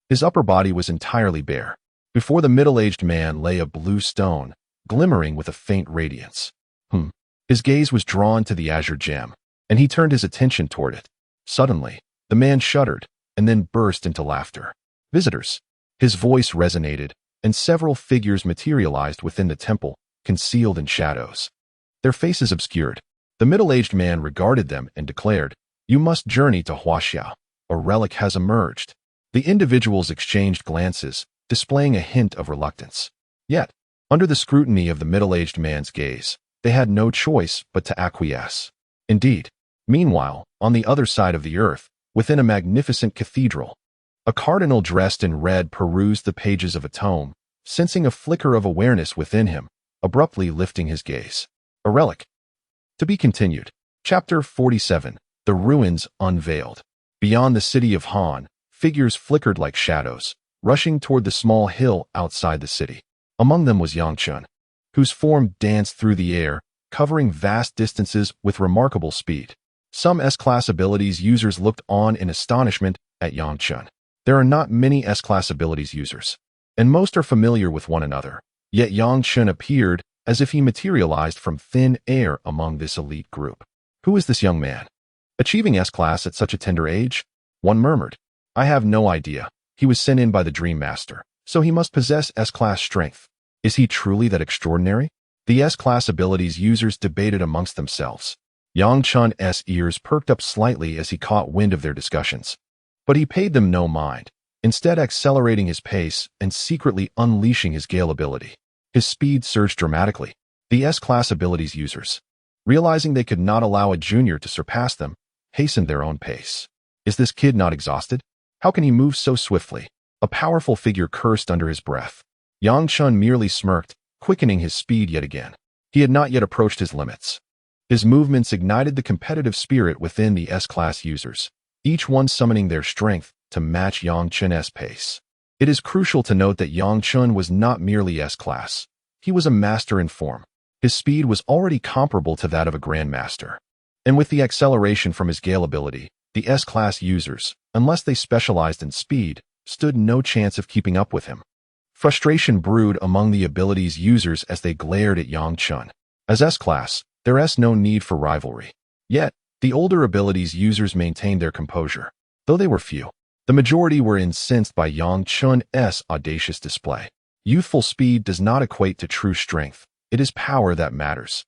[SPEAKER 1] His upper body was entirely bare. Before the middle-aged man lay a blue stone, glimmering with a faint radiance. His gaze was drawn to the azure gem, and he turned his attention toward it. Suddenly, the man shuddered, and then burst into laughter. Visitors. His voice resonated, and several figures materialized within the temple, concealed in shadows. Their faces obscured. The middle-aged man regarded them and declared, You must journey to Huaxiao. A relic has emerged. The individuals exchanged glances, displaying a hint of reluctance. Yet, under the scrutiny of the middle-aged man's gaze, they had no choice but to acquiesce. Indeed, meanwhile, on the other side of the earth, within a magnificent cathedral, a cardinal dressed in red perused the pages of a tome, sensing a flicker of awareness within him, abruptly lifting his gaze. A relic. To be continued. Chapter 47. The Ruins Unveiled. Beyond the city of Han, figures flickered like shadows, rushing toward the small hill outside the city. Among them was Yang Chen, whose form danced through the air, covering vast distances with remarkable speed. Some S-Class abilities users looked on in astonishment at Yang Chen. There are not many S-Class abilities users, and most are familiar with one another. Yet Yang Chen appeared as if he materialized from thin air among this elite group. Who is this young man? Achieving S-Class at such a tender age? One murmured. I have no idea. He was sent in by the Grandmaster, so he must possess S-Class strength. Is he truly that extraordinary? The S-Class abilities users debated amongst themselves. Yang Chen's ears perked up slightly as he caught wind of their discussions. But he paid them no mind, instead accelerating his pace and secretly unleashing his Gale ability. His speed surged dramatically. The S-Class abilities users, realizing they could not allow a junior to surpass them, hastened their own pace. Is this kid not exhausted? How can he move so swiftly? A powerful figure cursed under his breath. Yang Chen merely smirked, quickening his speed yet again. He had not yet approached his limits. His movements ignited the competitive spirit within the S-Class users, each one summoning their strength to match Yang Chen's pace. It is crucial to note that Yang Chen was not merely S-Class. He was a master in form. His speed was already comparable to that of a Grandmaster. And with the acceleration from his Gale ability, the S-Class users, unless they specialized in speed, stood no chance of keeping up with him. Frustration brewed among the abilities users as they glared at Yang Chen. As S-Class, there is no need for rivalry. Yet, the older abilities users maintained their composure. Though they were few, the majority were incensed by Yang Chen's audacious display. Youthful speed does not equate to true strength. It is power that matters.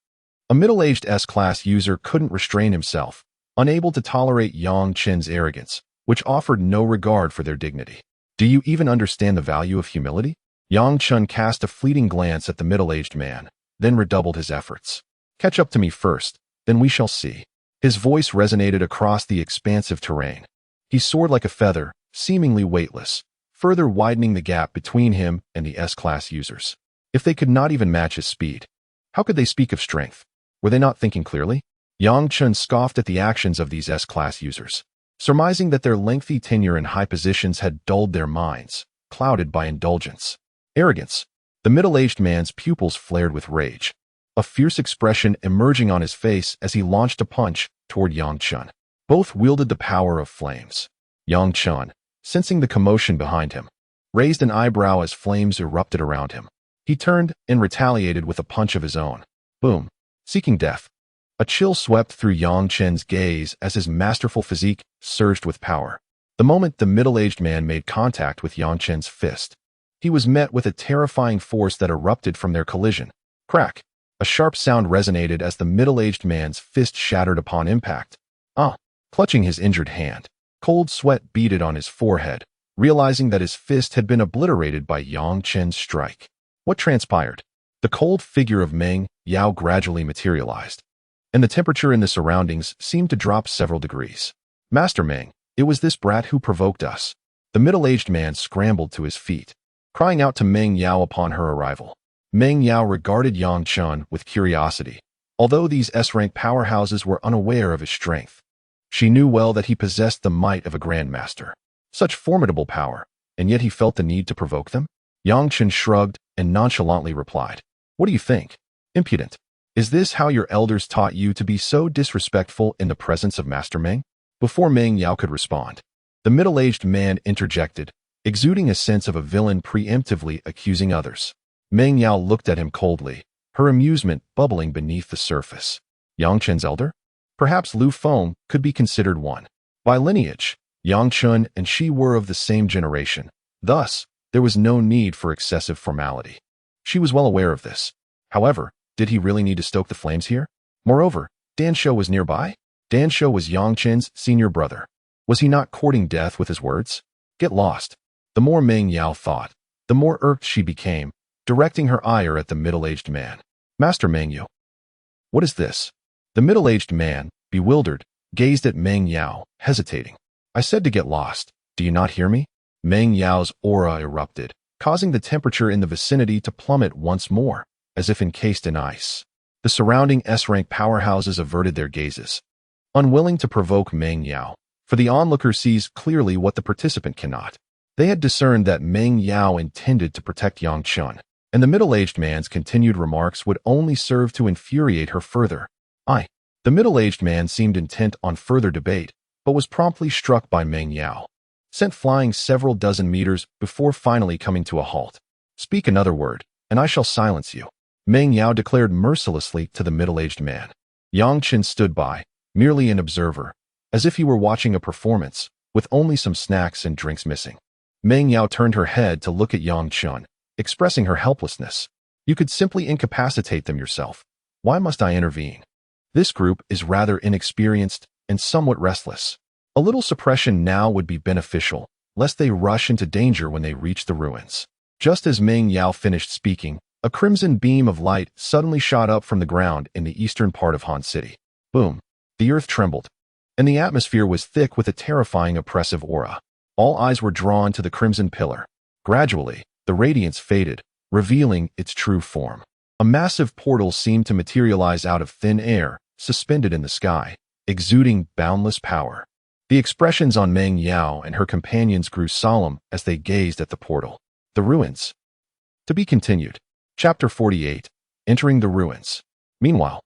[SPEAKER 1] A middle-aged S-Class user couldn't restrain himself, unable to tolerate Yang Chen's arrogance, which offered no regard for their dignity. Do you even understand the value of humility? Yang Chen cast a fleeting glance at the middle-aged man, then redoubled his efforts. Catch up to me first, then we shall see. His voice resonated across the expansive terrain. He soared like a feather, seemingly weightless, further widening the gap between him and the S-Class users. If they could not even match his speed, how could they speak of strength? Were they not thinking clearly? Yang Chen scoffed at the actions of these S-Class users, surmising that their lengthy tenure in high positions had dulled their minds, clouded by indulgence. Arrogance. The middle-aged man's pupils flared with rage. a fierce expression emerging on his face as he launched a punch toward Yang Chen. Both wielded the power of flames. Yang Chen, sensing the commotion behind him, raised an eyebrow as flames erupted around him. He turned and retaliated with a punch of his own. Boom. Seeking death. A chill swept through Yang Chen's gaze as his masterful physique surged with power. The moment the middle-aged man made contact with Yang Chen's fist, he was met with a terrifying force that erupted from their collision. Crack! A sharp sound resonated as the middle-aged man's fist shattered upon impact. Clutching his injured hand, cold sweat beaded on his forehead, realizing that his fist had been obliterated by Yang Chen's strike. What transpired? The cold figure of Meng Yao gradually materialized, and the temperature in the surroundings seemed to drop several degrees. Master Meng, it was this brat who provoked us. The middle-aged man scrambled to his feet, crying out to Meng Yao upon her arrival. Meng Yao regarded Yang Chen with curiosity, although these S-rank powerhouses were unaware of his strength. She knew well that he possessed the might of a Grandmaster. Such formidable power, and yet he felt the need to provoke them? Yang Chen shrugged and nonchalantly replied, "What do you think? Impudent. Is this how your elders taught you to be so disrespectful in the presence of Master Meng?" Before Meng Yao could respond, the middle-aged man interjected, exuding a sense of a villain preemptively accusing others. Meng Yao looked at him coldly, her amusement bubbling beneath the surface. Yang Chen's elder? Perhaps Lu Feng could be considered one. By lineage, Yang Chen and she were of the same generation. Thus, there was no need for excessive formality. She was well aware of this. However, did he really need to stoke the flames here? Moreover, Dan Shou was nearby? Dan Shou was Yang Chen's senior brother. Was he not courting death with his words? Get lost. The more Meng Yao thought, the more irked she became, directing her ire at the middle-aged man. Master Meng Yao. What is this? The middle-aged man, bewildered, gazed at Meng Yao, hesitating. I said to get lost. Do you not hear me? Meng Yao's aura erupted, causing the temperature in the vicinity to plummet once more, as if encased in ice. The surrounding S-rank powerhouses averted their gazes, unwilling to provoke Meng Yao, for the onlooker sees clearly what the participant cannot. They had discerned that Meng Yao intended to protect Yang Chen, and the middle-aged man's continued remarks would only serve to infuriate her further. The middle-aged man seemed intent on further debate, but was promptly struck by Meng Yao, sent flying several dozen meters before finally coming to a halt. Speak another word, and I shall silence you, Meng Yao declared mercilessly to the middle-aged man. Yang Chen stood by, merely an observer, as if he were watching a performance, with only some snacks and drinks missing. Meng Yao turned her head to look at Yang Chen, expressing her helplessness. You could simply incapacitate them yourself. Why must I intervene? This group is rather inexperienced and somewhat restless. A little suppression now would be beneficial, lest they rush into danger when they reach the ruins. Just as Meng Yao finished speaking, a crimson beam of light suddenly shot up from the ground in the eastern part of Han City. Boom! The earth trembled, and the atmosphere was thick with a terrifying oppressive aura. All eyes were drawn to the crimson pillar. Gradually, the radiance faded, revealing its true form. A massive portal seemed to materialize out of thin air, suspended in the sky, exuding boundless power. The expressions on Meng Yao and her companions grew solemn as they gazed at the portal. The ruins. To be continued. Chapter 48. Entering the ruins. Meanwhile,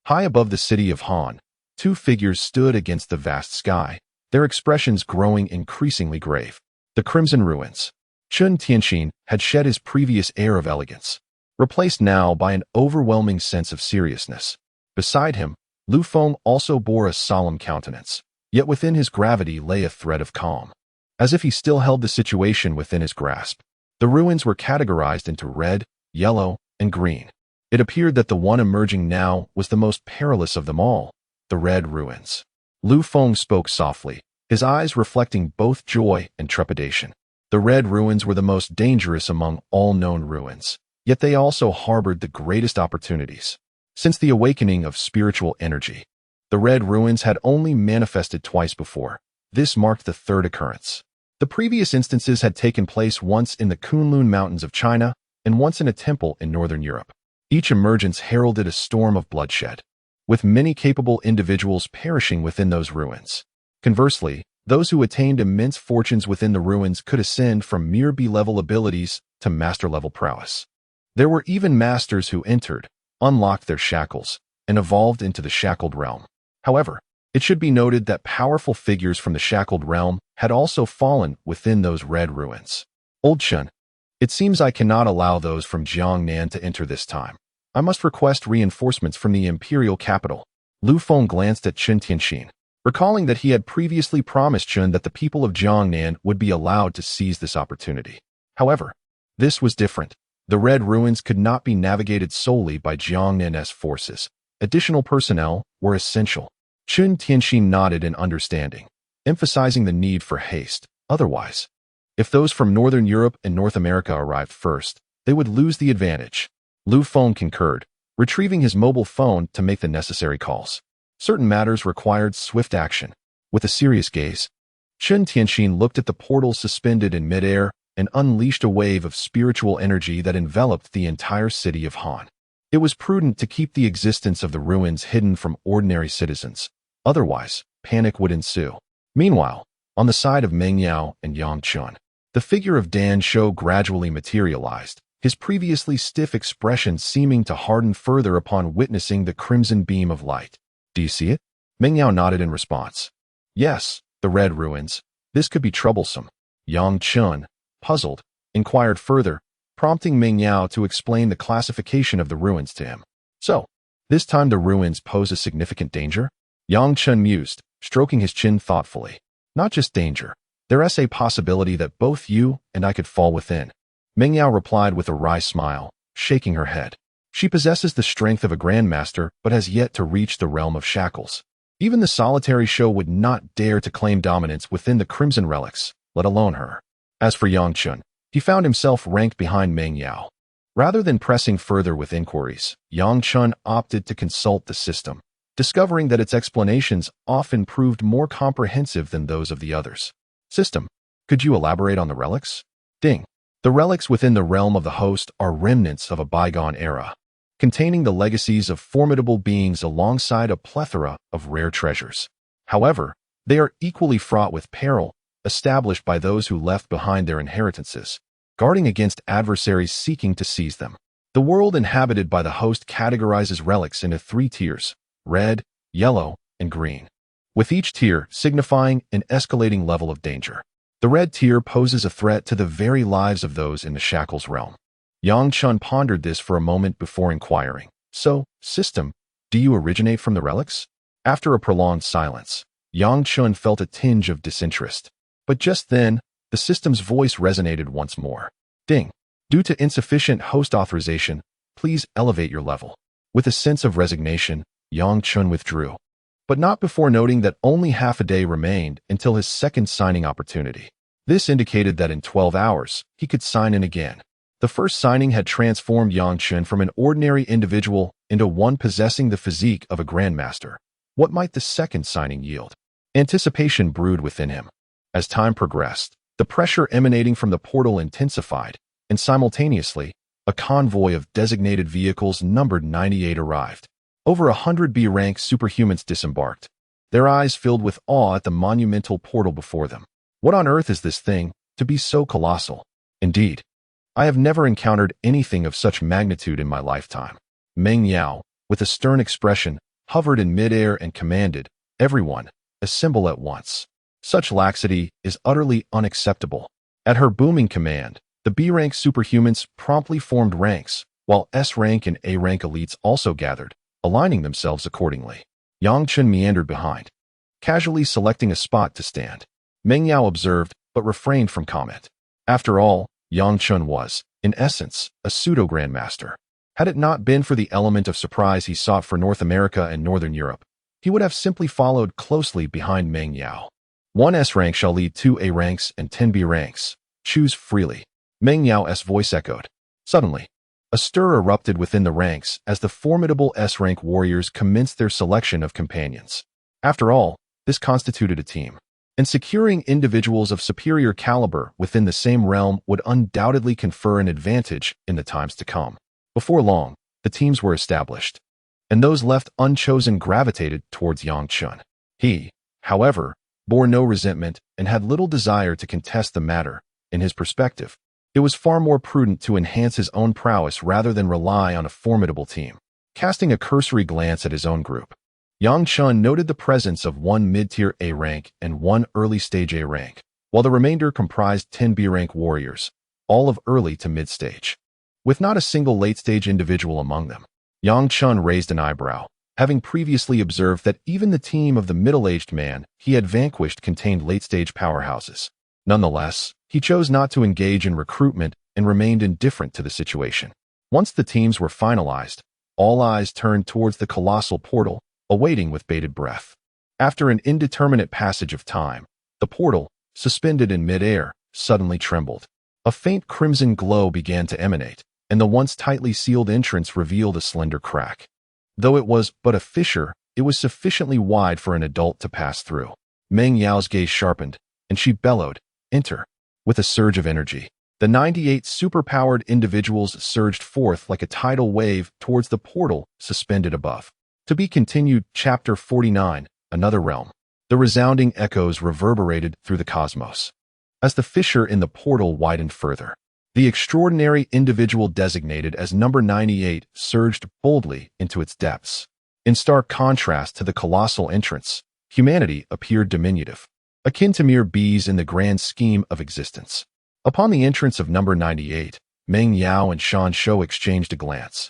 [SPEAKER 1] high above the city of Han, two figures stood against the vast sky, their expressions growing increasingly grave. The crimson ruins. Chen Tianxin had shed his previous air of elegance, replaced now by an overwhelming sense of seriousness. Beside him, Lu Feng also bore a solemn countenance, yet within his gravity lay a thread of calm, as if he still held the situation within his grasp. The ruins were categorized into red, yellow, and green. It appeared that the one emerging now was the most perilous of them all, the red ruins. Lu Feng spoke softly, his eyes reflecting both joy and trepidation. The red ruins were the most dangerous among all known ruins, yet they also harbored the greatest opportunities. Since the awakening of spiritual energy, the red ruins had only manifested twice before. This marked the third occurrence. The previous instances had taken place once in the Kunlun Mountains of China and once in a temple in northern Europe. Each emergence heralded a storm of bloodshed, with many capable individuals perishing within those ruins. Conversely, those who attained immense fortunes within the ruins could ascend from mere B-level abilities to master-level prowess. There were even masters who entered, unlocked their shackles, and evolved into the shackled realm. However, it should be noted that powerful figures from the shackled realm had also fallen within those red ruins. Old Chen, it seems I cannot allow those from Jiangnan to enter this time. I must request reinforcements from the imperial capital. Lu Feng glanced at Chen Tianxin, recalling that he had previously promised Chen that the people of Jiangnan would be allowed to seize this opportunity. However, this was different. The red ruins could not be navigated solely by Jiangnan's forces. Additional personnel were essential. Chen Tianxin nodded in understanding, emphasizing the need for haste. Otherwise, if those from Northern Europe and North America arrived first, they would lose the advantage. Lu Feng concurred, retrieving his mobile phone to make the necessary calls. Certain matters required swift action. With a serious gaze, Chen Tianxin looked at the portal suspended in midair and unleashed a wave of spiritual energy that enveloped the entire city of Han. It was prudent to keep the existence of the ruins hidden from ordinary citizens. Otherwise, panic would ensue. Meanwhile, on the side of Meng Yao and Yang Chun, the figure of Dan Shou gradually materialized, his previously stiff expression seeming to harden further upon witnessing the crimson beam of light. Do you see it? Meng Yao nodded in response. Yes, the red ruins. This could be troublesome. Yang Chun, puzzled, inquired further, prompting Meng Yao to explain the classification of the ruins to him. So, this time the ruins pose a significant danger? Yang Chun mused, stroking his chin thoughtfully. Not just danger. There is a possibility that both you and I could fall within. Meng Yao replied with a wry smile, shaking her head. She possesses the strength of a Grandmaster but has yet to reach the realm of shackles. Even the solitary Shou would not dare to claim dominance within the Crimson Relics, let alone her. As for Yang Chun, he found himself ranked behind Meng Yao. Rather than pressing further with inquiries, Yang Chun opted to consult the system, discovering that its explanations often proved more comprehensive than those of the others. System, could you elaborate on the relics? Ding. The relics within the realm of the host are remnants of a bygone era, containing the legacies of formidable beings alongside a plethora of rare treasures. However, they are equally fraught with peril, established by those who left behind their inheritances, guarding against adversaries seeking to seize them. The world inhabited by the host categorizes relics into 3 tiers: red, yellow, and green, with each tier signifying an escalating level of danger. The red tier poses a threat to the very lives of those in the shackles realm. Yang Chun pondered this for a moment before inquiring. So, system, do you originate from the relics? After a prolonged silence, Yang Chun felt a tinge of disinterest. But just then, the system's voice resonated once more. Ding. Due to insufficient host authorization, please elevate your level. With a sense of resignation, Yang Chun withdrew, but not before noting that only half a day remained until his second signing opportunity. This indicated that in 12 hours, he could sign in again. The first signing had transformed Yang Chun from an ordinary individual into one possessing the physique of a Grandmaster. What might the second signing yield? Anticipation brewed within him. As time progressed, the pressure emanating from the portal intensified, and simultaneously, a convoy of designated vehicles numbered 98 arrived. Over 100 B-rank superhumans disembarked, their eyes filled with awe at the monumental portal before them. What on earth is this thing, to be so colossal? Indeed, I have never encountered anything of such magnitude in my lifetime. Meng Yao, with a stern expression, hovered in midair and commanded, "Everyone, assemble at once." Such laxity is utterly unacceptable. At her booming command, the B-rank superhumans promptly formed ranks, while S-rank and A-rank elites also gathered, aligning themselves accordingly. Yang Chun meandered behind, casually selecting a spot to stand. Meng Yao observed, but refrained from comment. After all, Yang Chun was, in essence, a pseudo-grandmaster. Had it not been for the element of surprise he sought for North America and Northern Europe, he would have simply followed closely behind Meng Yao. 1 S-rank shall lead 2 A-ranks and 10 B-ranks. Choose freely. Meng Yao's voice echoed. Suddenly, a stir erupted within the ranks as the formidable S-rank warriors commenced their selection of companions. After all, this constituted a team, and securing individuals of superior caliber within the same realm would undoubtedly confer an advantage in the times to come. Before long, the teams were established, and those left unchosen gravitated towards Yang Chun. He, however, bore no resentment and had little desire to contest the matter. In his perspective, it was far more prudent to enhance his own prowess rather than rely on a formidable team. casting a cursory glance at his own group. Yang Chen noted the presence of one mid-tier A rank and one early-stage A rank, while the remainder comprised 10 B rank warriors, all of early to mid-stage. With not a single late-stage individual among them, Yang Chen raised an eyebrow, having previously observed that even the team of the middle-aged man he had vanquished contained late-stage powerhouses. Nonetheless, he chose not to engage in recruitment and remained indifferent to the situation. Once the teams were finalized, all eyes turned towards the colossal portal, awaiting with bated breath. After an indeterminate passage of time, the portal, suspended in mid-air, suddenly trembled. A faint crimson glow began to emanate, and the once tightly sealed entrance revealed a slender crack. Though it was but a fissure, it was sufficiently wide for an adult to pass through. Meng Yao's gaze sharpened, and she bellowed, "Enter." With a surge of energy, the 98 superpowered individuals surged forth like a tidal wave towards the portal suspended above. To be continued, Chapter 49, Another Realm. The resounding echoes reverberated through the cosmos. As the fissure in the portal widened further, the extraordinary individual designated as number 98 surged boldly into its depths. In stark contrast to the colossal entrance, humanity appeared diminutive, akin to mere bees in the grand scheme of existence. Upon the entrance of number 98, Meng Yao and Shan Shou exchanged a glance,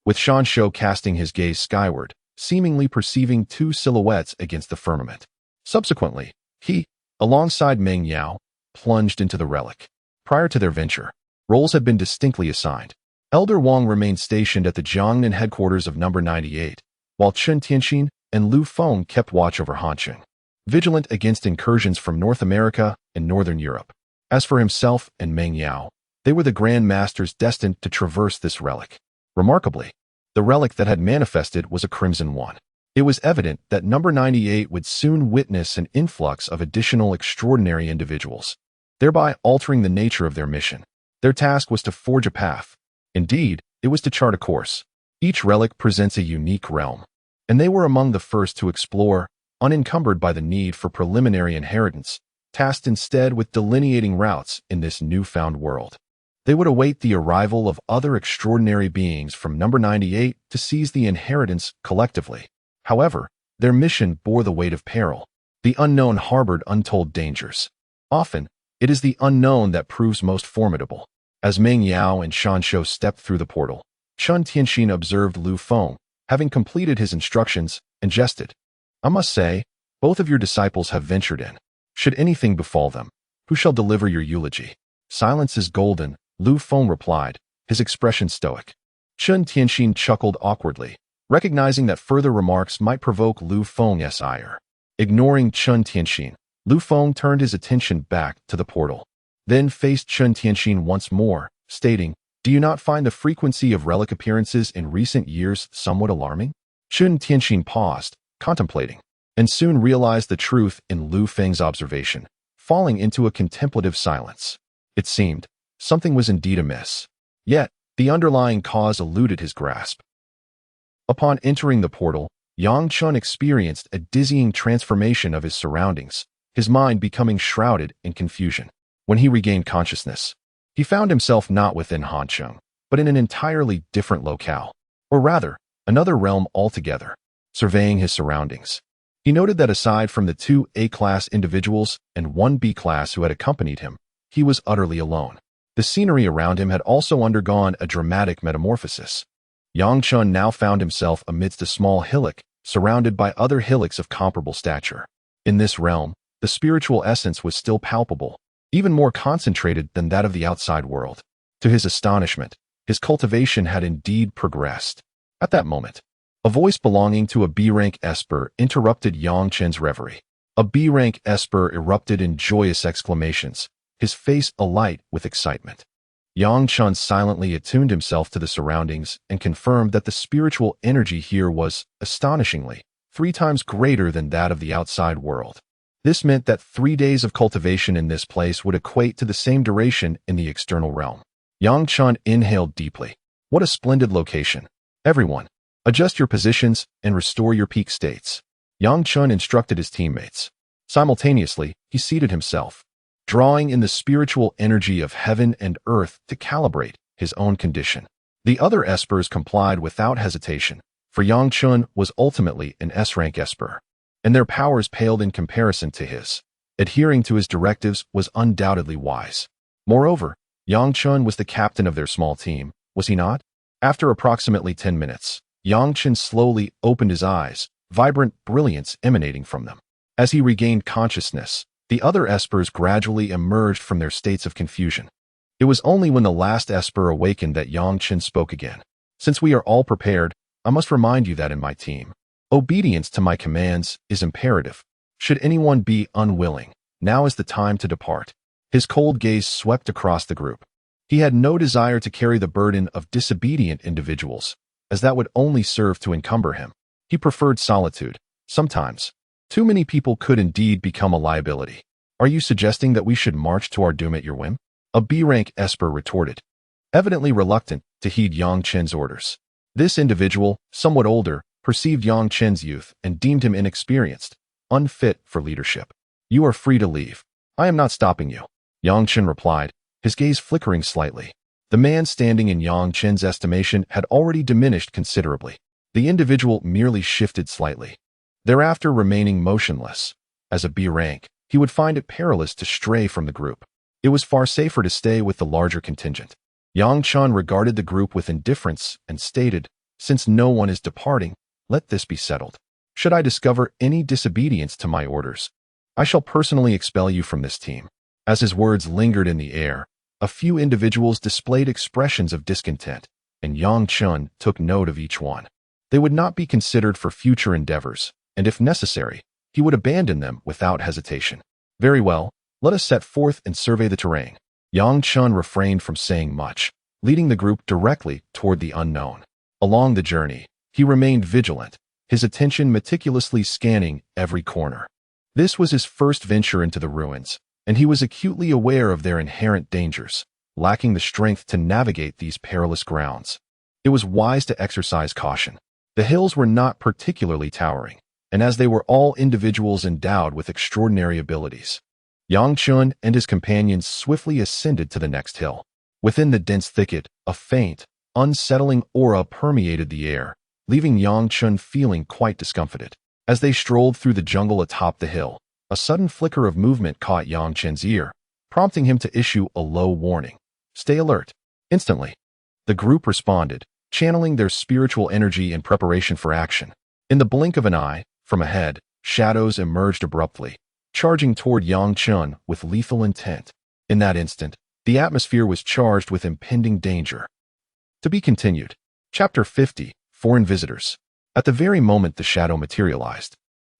[SPEAKER 1] with Shan Shou casting his gaze skyward, seemingly perceiving two silhouettes against the firmament. Subsequently, he, alongside Meng Yao, plunged into the relic. Prior to their venture, roles had been distinctly assigned. Elder Wang remained stationed at the Jiangnan headquarters of number 98, while Chen Tianxin and Lu Feng kept watch over Hanqing, vigilant against incursions from North America and Northern Europe. As for himself and Meng Yao, they were the Grandmasters destined to traverse this relic. Remarkably, the relic that had manifested was a crimson one. It was evident that number 98 would soon witness an influx of additional extraordinary individuals, thereby altering the nature of their mission. Their task was to forge a path. Indeed, it was to chart a course. Each relic presents a unique realm, and they were among the first to explore, unencumbered by the need for preliminary inheritance, tasked instead with delineating routes in this newfound world. They would await the arrival of other extraordinary beings from number 98 to seize the inheritance collectively. However, their mission bore the weight of peril. The unknown harbored untold dangers. Often, it is the unknown that proves most formidable. As Meng Yao and Shan Shou stepped through the portal, Chen Tianxin observed Lu Feng, having completed his instructions, and jested, "I must say, both of your disciples have ventured in. Should anything befall them, who shall deliver your eulogy?" "Silence is golden," Lu Feng replied, his expression stoic. Chen Tianxin chuckled awkwardly, recognizing that further remarks might provoke Lu Feng's ire. Ignoring Chen Tianxin, Lu Feng turned his attention back to the portal, then faced Chen Tianxin once more, stating, "Do you not find the frequency of relic appearances in recent years somewhat alarming?" Chen Tianxin paused, contemplating, and soon realized the truth in Lu Feng's observation, falling into a contemplative silence. It seemed something was indeed amiss, yet the underlying cause eluded his grasp. Upon entering the portal, Yang Chen experienced a dizzying transformation of his surroundings, his mind becoming shrouded in confusion. When he regained consciousness, he found himself not within Hanqing, but in an entirely different locale, or rather, another realm altogether. Surveying his surroundings, he noted that aside from the two A-class individuals and one B-class who had accompanied him, he was utterly alone. The scenery around him had also undergone a dramatic metamorphosis. Yang Chen now found himself amidst a small hillock, surrounded by other hillocks of comparable stature. In this realm, the spiritual essence was still palpable, even more concentrated than that of the outside world. To his astonishment, his cultivation had indeed progressed. At that moment, a voice belonging to a B-rank Esper interrupted Yang Chen's reverie. A B-rank Esper erupted in joyous exclamations, his face alight with excitement. Yang Chen silently attuned himself to the surroundings and confirmed that the spiritual energy here was, astonishingly, 3 times greater than that of the outside world. This meant that 3 days of cultivation in this place would equate to the same duration in the external realm. Yang Chen inhaled deeply. What a splendid location. Everyone, adjust your positions and restore your peak states. Yang Chen instructed his teammates. Simultaneously, he seated himself, drawing in the spiritual energy of heaven and earth to calibrate his own condition. The other espers complied without hesitation, for Yang Chun was ultimately an S-rank esper, and their powers paled in comparison to his. Adhering to his directives was undoubtedly wise. Moreover, Yang Chun was the captain of their small team, was he not? After approximately 10 minutes, Yang Chun slowly opened his eyes, vibrant brilliance emanating from them. As he regained consciousness, the other espers gradually emerged from their states of confusion. It was only when the last esper awakened that Yang Chun spoke again. Since we are all prepared, I must remind you that in my team, obedience to my commands is imperative. Should anyone be unwilling, now is the time to depart. His cold gaze swept across the group. He had no desire to carry the burden of disobedient individuals, as that would only serve to encumber him. He preferred solitude. Sometimes, too many people could indeed become a liability. Are you suggesting that we should march to our doom at your whim? A B-rank esper retorted, evidently reluctant to heed Yang Chen's orders. This individual, somewhat older, perceived Yang Chen's youth and deemed him inexperienced, unfit for leadership. You are free to leave. I am not stopping you, Yang Chen replied, his gaze flickering slightly. The man standing in Yang Chen's estimation had already diminished considerably. The individual merely shifted slightly, thereafter remaining motionless. As a B rank, he would find it perilous to stray from the group. It was far safer to stay with the larger contingent. Yang Chen regarded the group with indifference and stated, since no one is departing, let this be settled. Should I discover any disobedience to my orders, I shall personally expel you from this team. As his words lingered in the air, a few individuals displayed expressions of discontent, and Yang Chen took note of each one. They would not be considered for future endeavors, and if necessary, he would abandon them without hesitation. Very well, let us set forth and survey the terrain. Yang Chen refrained from saying much, leading the group directly toward the unknown. Along the journey, he remained vigilant, his attention meticulously scanning every corner. This was his first venture into the ruins, and he was acutely aware of their inherent dangers, lacking the strength to navigate these perilous grounds. It was wise to exercise caution. The hills were not particularly towering, and as they were all individuals endowed with extraordinary abilities, Yang Chun and his companions swiftly ascended to the next hill. Within the dense thicket, a faint, unsettling aura permeated the air, leaving Yang Chun feeling quite discomfited. As they strolled through the jungle atop the hill, a sudden flicker of movement caught Yang Chen's ear, prompting him to issue a low warning. Stay alert. Instantly, the group responded, channeling their spiritual energy in preparation for action. In the blink of an eye, from ahead, shadows emerged abruptly, charging toward Yang Chun with lethal intent. In that instant, the atmosphere was charged with impending danger. To be continued. Chapter 50, Foreign Visitors. At the very moment the shadow materialized,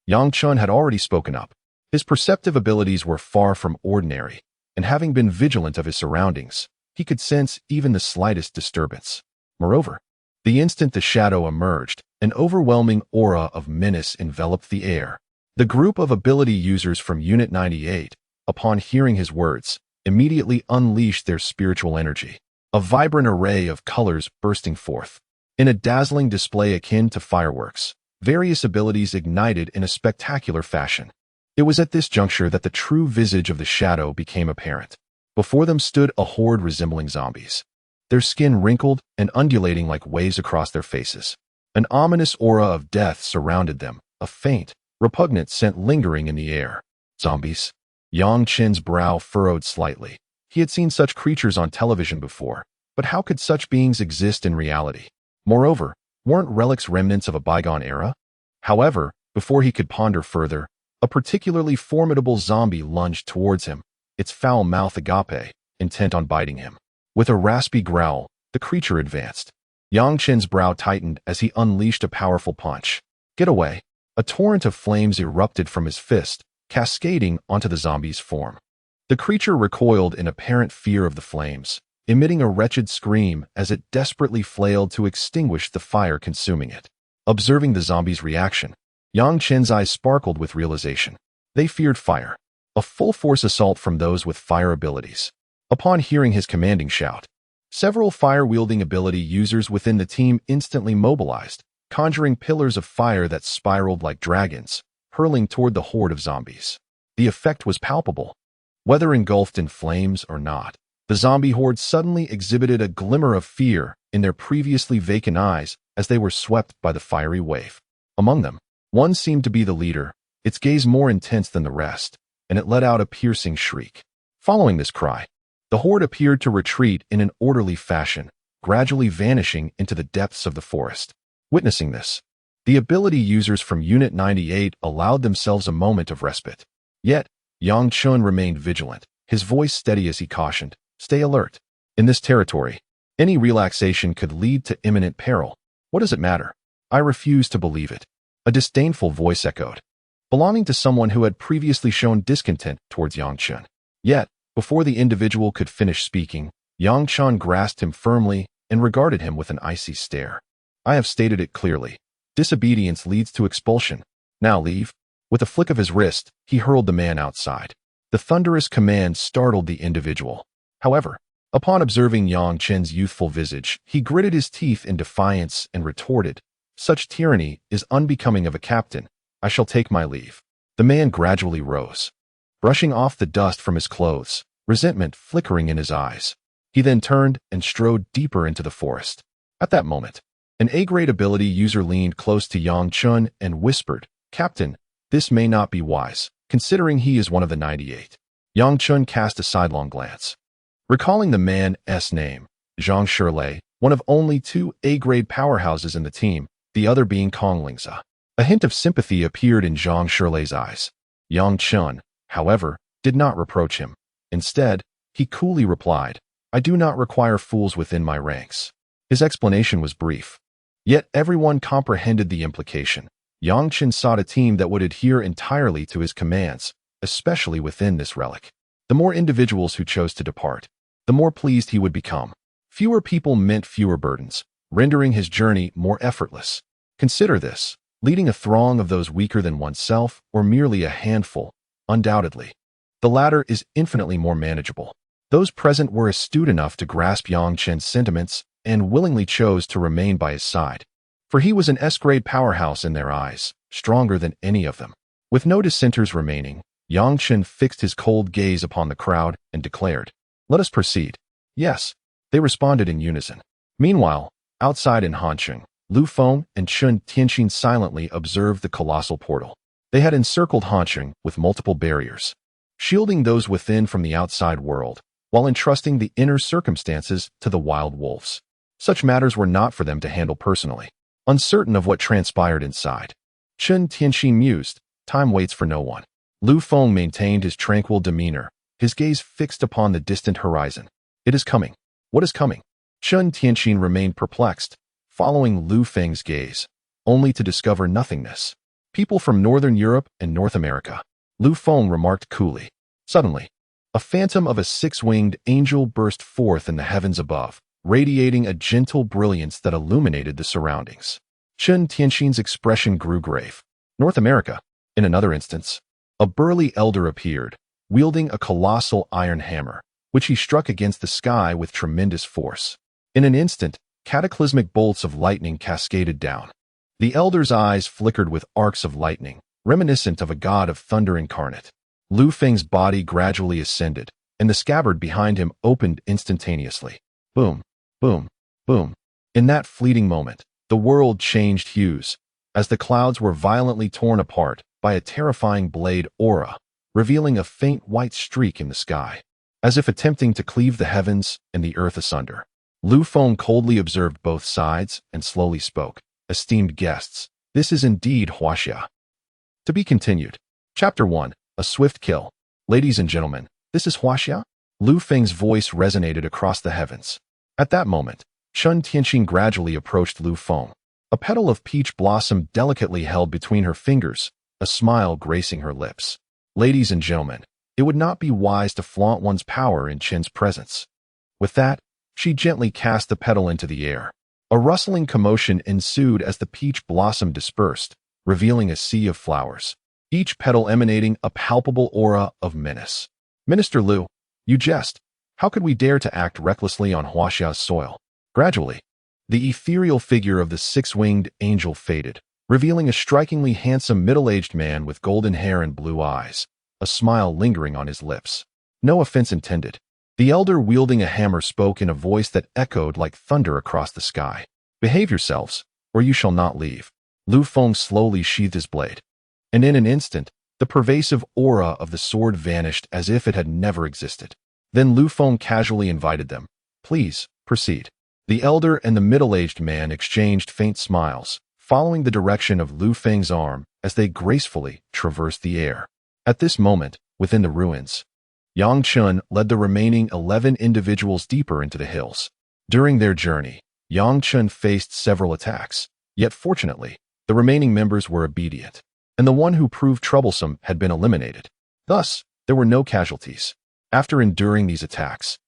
[SPEAKER 1] Yang Chun had already spoken up. His perceptive abilities were far from ordinary, and having been vigilant of his surroundings, he could sense even the slightest disturbance. Moreover, the instant the shadow emerged, an overwhelming aura of menace enveloped the air. The group of ability users from Unit 98, upon hearing his words, immediately unleashed their spiritual energy, a vibrant array of colors bursting forth. In a dazzling display akin to fireworks, various abilities ignited in a spectacular fashion. It was at this juncture that the true visage of the shadow became apparent. Before them stood a horde resembling zombies, their skin wrinkled and undulating like waves across their faces. An ominous aura of death surrounded them, a faint, repugnant scent lingering in the air. Zombies. Yang Chen's brow furrowed slightly. He had seen such creatures on television before, but how could such beings exist in reality? Moreover, weren't relics remnants of a bygone era? However, before he could ponder further, a particularly formidable zombie lunged towards him, its foul mouth agape, intent on biting him. With a raspy growl, the creature advanced. Yang Chen's brow tightened as he unleashed a powerful punch. Get away! A torrent of flames erupted from his fist, cascading onto the zombie's form. The creature recoiled in apparent fear of the flames, emitting a wretched scream as it desperately flailed to extinguish the fire consuming it. Observing the zombie's reaction, Yang Chen's eyes sparkled with realization. They feared fire. A full-force assault from those with fire abilities. Upon hearing his commanding shout, several fire-wielding ability users within the team instantly mobilized, conjuring pillars of fire that spiraled like dragons, hurling toward the horde of zombies. The effect was palpable. Whether engulfed in flames or not, the zombie horde suddenly exhibited a glimmer of fear in their previously vacant eyes as they were swept by the fiery wave. Among them, one seemed to be the leader, its gaze more intense than the rest, and it let out a piercing shriek. Following this cry, the horde appeared to retreat in an orderly fashion, gradually vanishing into the depths of the forest. Witnessing this, the ability users from Unit 98 allowed themselves a moment of respite. Yet, Yang Chen remained vigilant, his voice steady as he cautioned, "Stay alert. In this territory, any relaxation could lead to imminent peril. What does it matter?" "I refuse to believe it," a disdainful voice echoed, belonging to someone who had previously shown discontent towards Yang Chen. Yet, before the individual could finish speaking, Yang Chen grasped him firmly and regarded him with an icy stare. "I have stated it clearly. Disobedience leads to expulsion. Now leave." With a flick of his wrist, he hurled the man outside. The thunderous command startled the individual. However, upon observing Yang Chen's youthful visage, he gritted his teeth in defiance and retorted, "Such tyranny is unbecoming of a captain. I shall take my leave." The man gradually rose, brushing off the dust from his clothes, resentment flickering in his eyes. He then turned and strode deeper into the forest. At that moment, an A-grade ability user leaned close to Yang Chen and whispered, "Captain, this may not be wise, considering he is one of the 98. Yang Chen cast a sidelong glance. Recalling the man's name, Zhang Shirlei, one of only 2 A-grade powerhouses in the team, the other being Kong Lingza. A hint of sympathy appeared in Zhang Shirlei's eyes. Yang Chen, however, did not reproach him. Instead, he coolly replied, "I do not require fools within my ranks." His explanation was brief, yet everyone comprehended the implication. Yang Chen sought a team that would adhere entirely to his commands, especially within this relic. The more individuals who chose to depart, the more pleased he would become. Fewer people meant fewer burdens, rendering his journey more effortless. Consider this, leading a throng of those weaker than oneself or merely a handful, undoubtedly. The latter is infinitely more manageable. Those present were astute enough to grasp Yang Chen's sentiments and willingly chose to remain by his side. For he was an S-grade powerhouse in their eyes, stronger than any of them. With no dissenters remaining, Yang Chen fixed his cold gaze upon the crowd and declared, "Let us proceed." "Yes," they responded in unison. Meanwhile, outside in Hansheng, Lu Feng and Chen Tianxin silently observed the colossal portal. They had encircled Hansheng with multiple barriers, shielding those within from the outside world, while entrusting the inner circumstances to the wild wolves. Such matters were not for them to handle personally. Uncertain of what transpired inside, Chen Tianxin mused, "Time waits for no one." Lu Feng maintained his tranquil demeanor, his gaze fixed upon the distant horizon. "It is coming." "What is coming?" Chen Tianxin remained perplexed, following Lu Feng's gaze, only to discover nothingness. "People from Northern Europe and North America," Lu Feng remarked coolly. Suddenly, a phantom of a 6-winged angel burst forth in the heavens above, radiating a gentle brilliance that illuminated the surroundings. Chen Tianxin's expression grew grave. "North America." In another instance, a burly elder appeared, wielding a colossal iron hammer, which he struck against the sky with tremendous force. In an instant, cataclysmic bolts of lightning cascaded down. The elder's eyes flickered with arcs of lightning, reminiscent of a god of thunder incarnate. Lu Feng's body gradually ascended, and the scabbard behind him opened instantaneously. Boom, boom, boom. In that fleeting moment, the world changed hues, as the clouds were violently torn apart by a terrifying blade aura, revealing a faint white streak in the sky, as if attempting to cleave the heavens and the earth asunder. Lu Feng coldly observed both sides and slowly spoke, "Esteemed guests, this is indeed Huaxia." To be continued. Chapter 1, A Swift Kill. Ladies and gentlemen, this is Huaxia? Lu Feng's voice resonated across the heavens. At that moment, Chen Tianxin gradually approached Lu Feng, a petal of peach blossom delicately held between her fingers, a smile gracing her lips. "Ladies and gentlemen, it would not be wise to flaunt one's power in Chen's presence." With that, she gently cast the petal into the air. A rustling commotion ensued as the peach blossom dispersed, revealing a sea of flowers, each petal emanating a palpable aura of menace. "Minister Lu, you jest. How could we dare to act recklessly on Huaxia's soil?" Gradually, the ethereal figure of the 6-winged angel faded, revealing a strikingly handsome middle-aged man with golden hair and blue eyes, a smile lingering on his lips. "No offense intended. The elder wielding a hammer spoke in a voice that echoed like thunder across the sky. Behave yourselves, or you shall not leave. Lu Feng slowly sheathed his blade, and in an instant, the pervasive aura of the sword vanished as if it had never existed. Then Lu Feng casually invited them. Please, proceed. The elder and the middle-aged man exchanged faint smiles, following the direction of Lu Feng's arm as they gracefully traversed the air. At this moment, within the ruins, Yang Chen led the remaining 11 individuals deeper into the hills. During their journey, Yang Chen faced several attacks, yet fortunately, the remaining members were obedient, and the one who proved troublesome had been eliminated. Thus, there were no casualties. After enduring these attacks,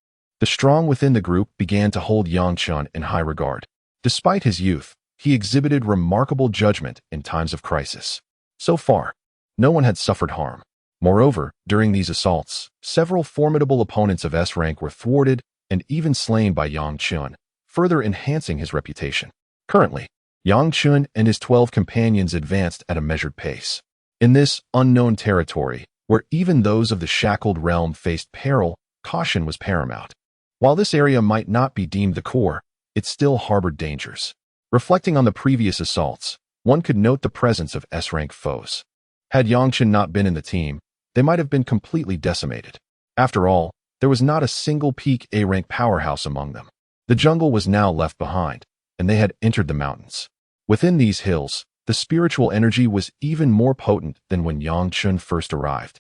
[SPEAKER 1] the strong within the group began to hold Yang Chen in high regard. Despite his youth, he exhibited remarkable judgment in times of crisis. So far, no one had suffered harm. Moreover, during these assaults, several formidable opponents of S rank were thwarted and even slain by Yang Chen, further enhancing his reputation. Currently, Yang Chen and his 12 companions advanced at a measured pace. In this unknown territory, where even those of the shackled realm faced peril, caution was paramount. While this area might not be deemed the core, it still harbored dangers. Reflecting on the previous assaults, one could note the presence of S-rank foes. Had Yang Chen not been in the team, they might have been completely decimated. After all, there was not a single peak A-rank powerhouse among them. The jungle was now left behind, and they had entered the mountains. Within these hills, the spiritual energy was even more potent than when Yang Chen first arrived.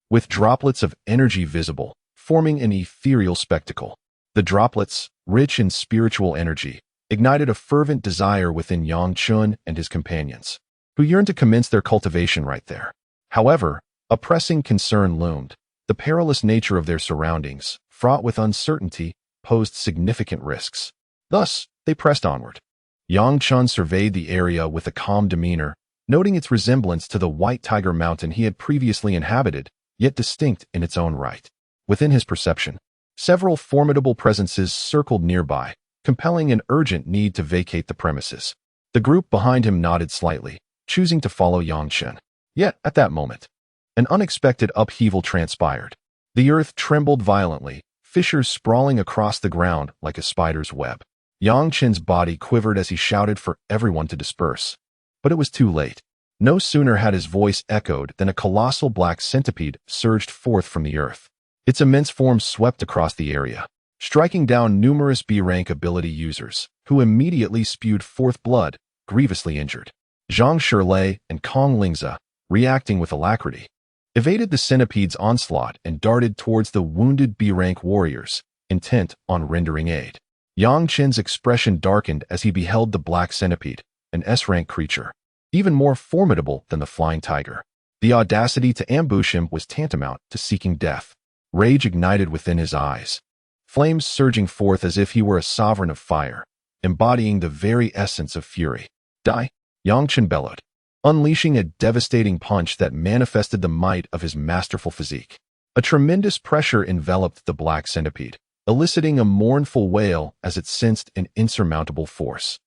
[SPEAKER 1] With droplets of energy visible, forming an ethereal spectacle. The droplets, rich in spiritual energy, ignited a fervent desire within Yang Chen and his companions, who yearned to commence their cultivation right there. However, a pressing concern loomed. The perilous nature of their surroundings, fraught with uncertainty, posed significant risks. Thus, they pressed onward. Yang Chen surveyed the area with a calm demeanor, noting its resemblance to the White Tiger Mountain he had previously inhabited, yet distinct in its own right. Within his perception, several formidable presences circled nearby, compelling an urgent need to vacate the premises. The group behind him nodded slightly, choosing to follow Yang Chen. Yet, at that moment, an unexpected upheaval transpired. The earth trembled violently, fissures sprawling across the ground like a spider's web. Yang Chen's body quivered as he shouted for everyone to disperse. But it was too late. No sooner had his voice echoed than a colossal black centipede surged forth from the earth. Its immense form swept across the area, striking down numerous B-rank ability users, who immediately spewed forth blood, grievously injured. Zhang Shilei and Kong Lingze, reacting with alacrity, evaded the centipede's onslaught and darted towards the wounded B-rank warriors, intent on rendering aid. Yang Chen's expression darkened as he beheld the black centipede, an S-rank creature, even more formidable than the flying tiger. The audacity to ambush him was tantamount to seeking death. Rage ignited within his eyes, flames surging forth as if he were a sovereign of fire, embodying the very essence of fury. Die! Yang Chen bellowed, unleashing a devastating punch that manifested the might of his masterful physique. A tremendous pressure enveloped the black centipede, eliciting a mournful wail as it sensed an insurmountable force.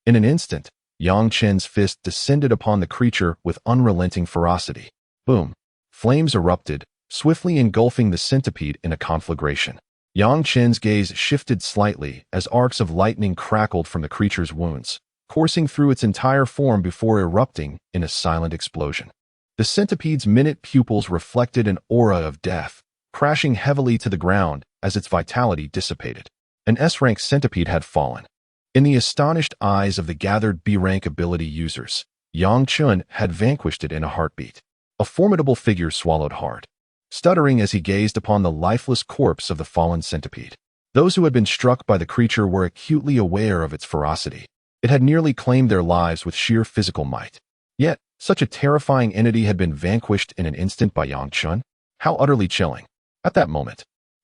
[SPEAKER 1] In an instant, Yang Chen's fist descended upon the creature with unrelenting ferocity. Boom! Flames erupted, swiftly engulfing the centipede in a conflagration. Yang Chen's gaze shifted slightly as arcs of lightning crackled from the creature's wounds, coursing through its entire form before erupting in a silent explosion. The centipede's minute pupils reflected an aura of death, crashing heavily to the ground as its vitality dissipated. An S-rank centipede had fallen. In the astonished eyes of the gathered B-rank ability users, Yang Chen had vanquished it in a heartbeat. A formidable figure swallowed hard, stuttering as he gazed upon the lifeless corpse of the fallen centipede. Those who had been struck by the creature were acutely aware of its ferocity. It had nearly claimed their lives with sheer physical might. Yet, such a terrifying entity had been vanquished in an instant by Yang Chen? How utterly chilling. At that moment,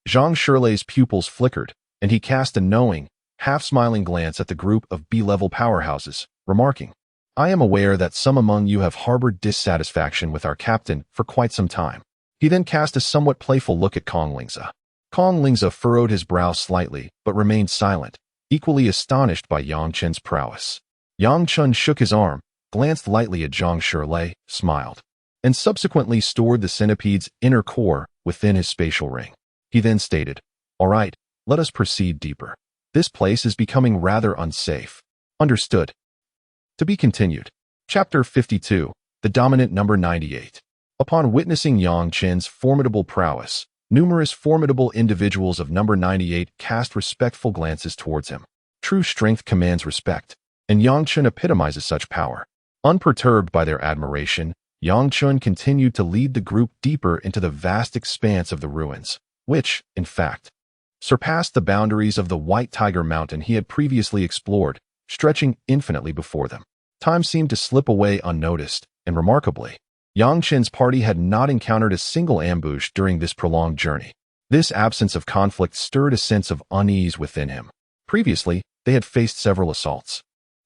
[SPEAKER 1] Zhang Shilei's pupils flickered, and he cast a knowing, half-smiling glance at the group of B-level powerhouses, remarking, "I am aware that some among you have harbored dissatisfaction with our captain for quite some time." He then cast a somewhat playful look at Kong Lingze. Kong Lingze furrowed his brow slightly, but remained silent, equally astonished by Yang Chen's prowess. Yang Chen shook his arm, glanced lightly at Zhang Shilei, smiled, and subsequently stored the centipede's inner core within his spatial ring. He then stated, All right, let us proceed deeper. This place is becoming rather unsafe. Understood. To be continued. Chapter 52. The Dominant Number 98. Upon witnessing Yang Chen's formidable prowess, numerous formidable individuals of number 98 cast respectful glances towards him. True strength commands respect, and Yang Chen epitomizes such power. Unperturbed by their admiration, Yang Chen continued to lead the group deeper into the vast expanse of the ruins, which, in fact, surpassed the boundaries of the White Tiger Mountain he had previously explored, stretching infinitely before them. Time seemed to slip away unnoticed, and remarkably, Yang Chen's party had not encountered a single ambush during this prolonged journey. This absence of conflict stirred a sense of unease within him. Previously, they had faced several assaults.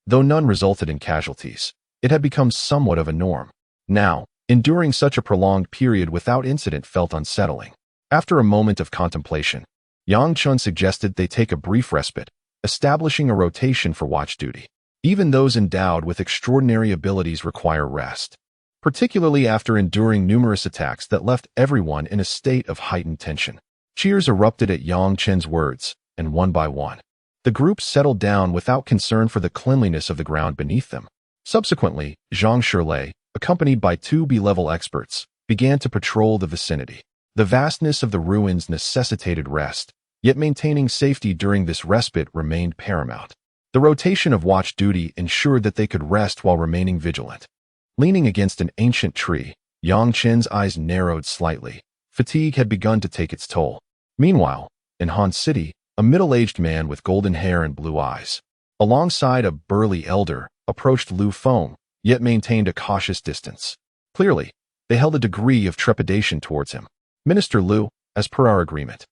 [SPEAKER 1] Though none resulted in casualties, it had become somewhat of a norm. Now, enduring such a prolonged period without incident felt unsettling. After a moment of contemplation, Yang Chen suggested they take a brief respite, establishing a rotation for watch duty. Even those endowed with extraordinary abilities require rest, particularly after enduring numerous attacks that left everyone in a state of heightened tension. Cheers erupted at Yang Chen's words, and one by one, the group settled down without concern for the cleanliness of the ground beneath them. Subsequently, Zhang Shirlei, accompanied by two B-level experts, began to patrol the vicinity. The vastness of the ruins necessitated rest, yet maintaining safety during this respite remained paramount. The rotation of watch duty ensured that they could rest while remaining vigilant. Leaning against an ancient tree, Yang Chen's eyes narrowed slightly. Fatigue had begun to take its toll. Meanwhile, in Han City, a middle-aged man with golden hair and blue eyes, alongside a burly elder, approached Lu Feng, yet maintained a cautious distance. Clearly, they held a degree of trepidation towards him. Minister Lu, as per our agreement,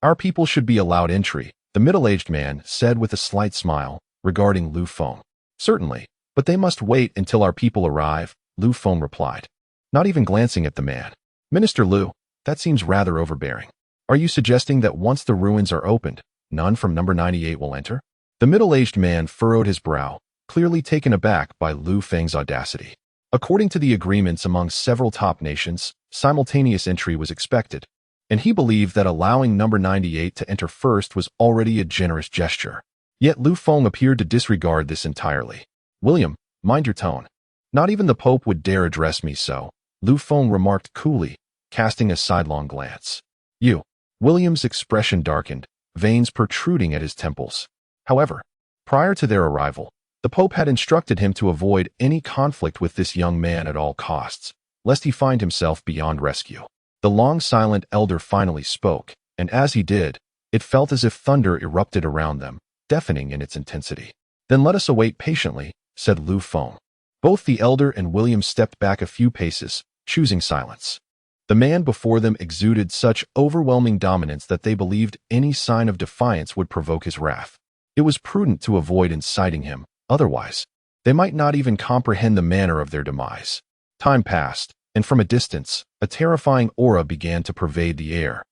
[SPEAKER 1] our people should be allowed entry, the middle-aged man said with a slight smile, regarding Lu Feng. Certainly, but they must wait until our people arrive, Lu Feng replied, not even glancing at the man. Minister Lu, that seems rather overbearing. Are you suggesting that once the ruins are opened, none from number 98 will enter? The middle-aged man furrowed his brow, clearly taken aback by Lu Feng's audacity. According to the agreements among several top nations, simultaneous entry was expected, and he believed that allowing number 98 to enter first was already a generous gesture. Yet Lu Feng appeared to disregard this entirely. William, mind your tone. Not even the Pope would dare address me so, Lu Feng remarked coolly, casting a sidelong glance. You. William's expression darkened, veins protruding at his temples. However, prior to their arrival, the Pope had instructed him to avoid any conflict with this young man at all costs, lest he find himself beyond rescue. The long-silent elder finally spoke, and as he did, it felt as if thunder erupted around them, deafening in its intensity. Then let us await patiently, said Lu Feng. Both the elder and William stepped back a few paces, choosing silence. The man before them exuded such overwhelming dominance that they believed any sign of defiance would provoke his wrath. It was prudent to avoid inciting him, otherwise, they might not even comprehend the manner of their demise. Time passed, and from a distance, a terrifying aura began to pervade the air.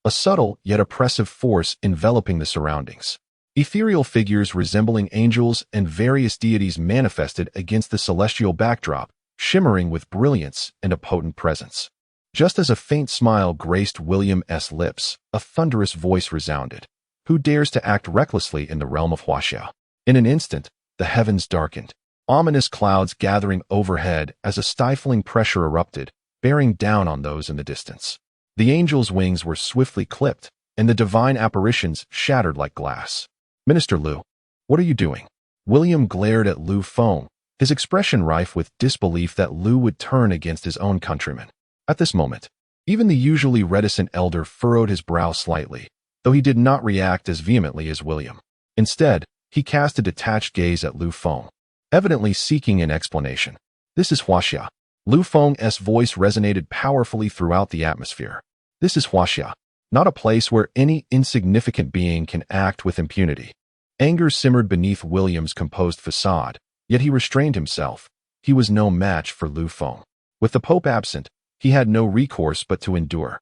[SPEAKER 1] A subtle yet oppressive force enveloping the surroundings. Ethereal figures resembling angels and various deities manifested against the celestial backdrop, shimmering with brilliance and a potent presence. Just as a faint smile graced William's lips, a thunderous voice resounded. Who dares to act recklessly in the realm of Huaxia? In an instant, the heavens darkened. Ominous clouds gathering overhead as a stifling pressure erupted, bearing down on those in the distance. The angel's wings were swiftly clipped, and the divine apparitions shattered like glass. Minister Lu, what are you doing? William glared at Lu Feng, his expression rife with disbelief that Lu would turn against his own countrymen. At this moment, even the usually reticent elder furrowed his brow slightly, though he did not react as vehemently as William. Instead, he cast a detached gaze at Lu Feng, evidently seeking an explanation. This is Huaxia. Lu Feng's voice resonated powerfully throughout the atmosphere. This is Huaxia, not a place where any insignificant being can act with impunity. Anger simmered beneath William's composed facade, yet he restrained himself. He was no match for Lu Feng. With the Pope absent, he had no recourse but to endure.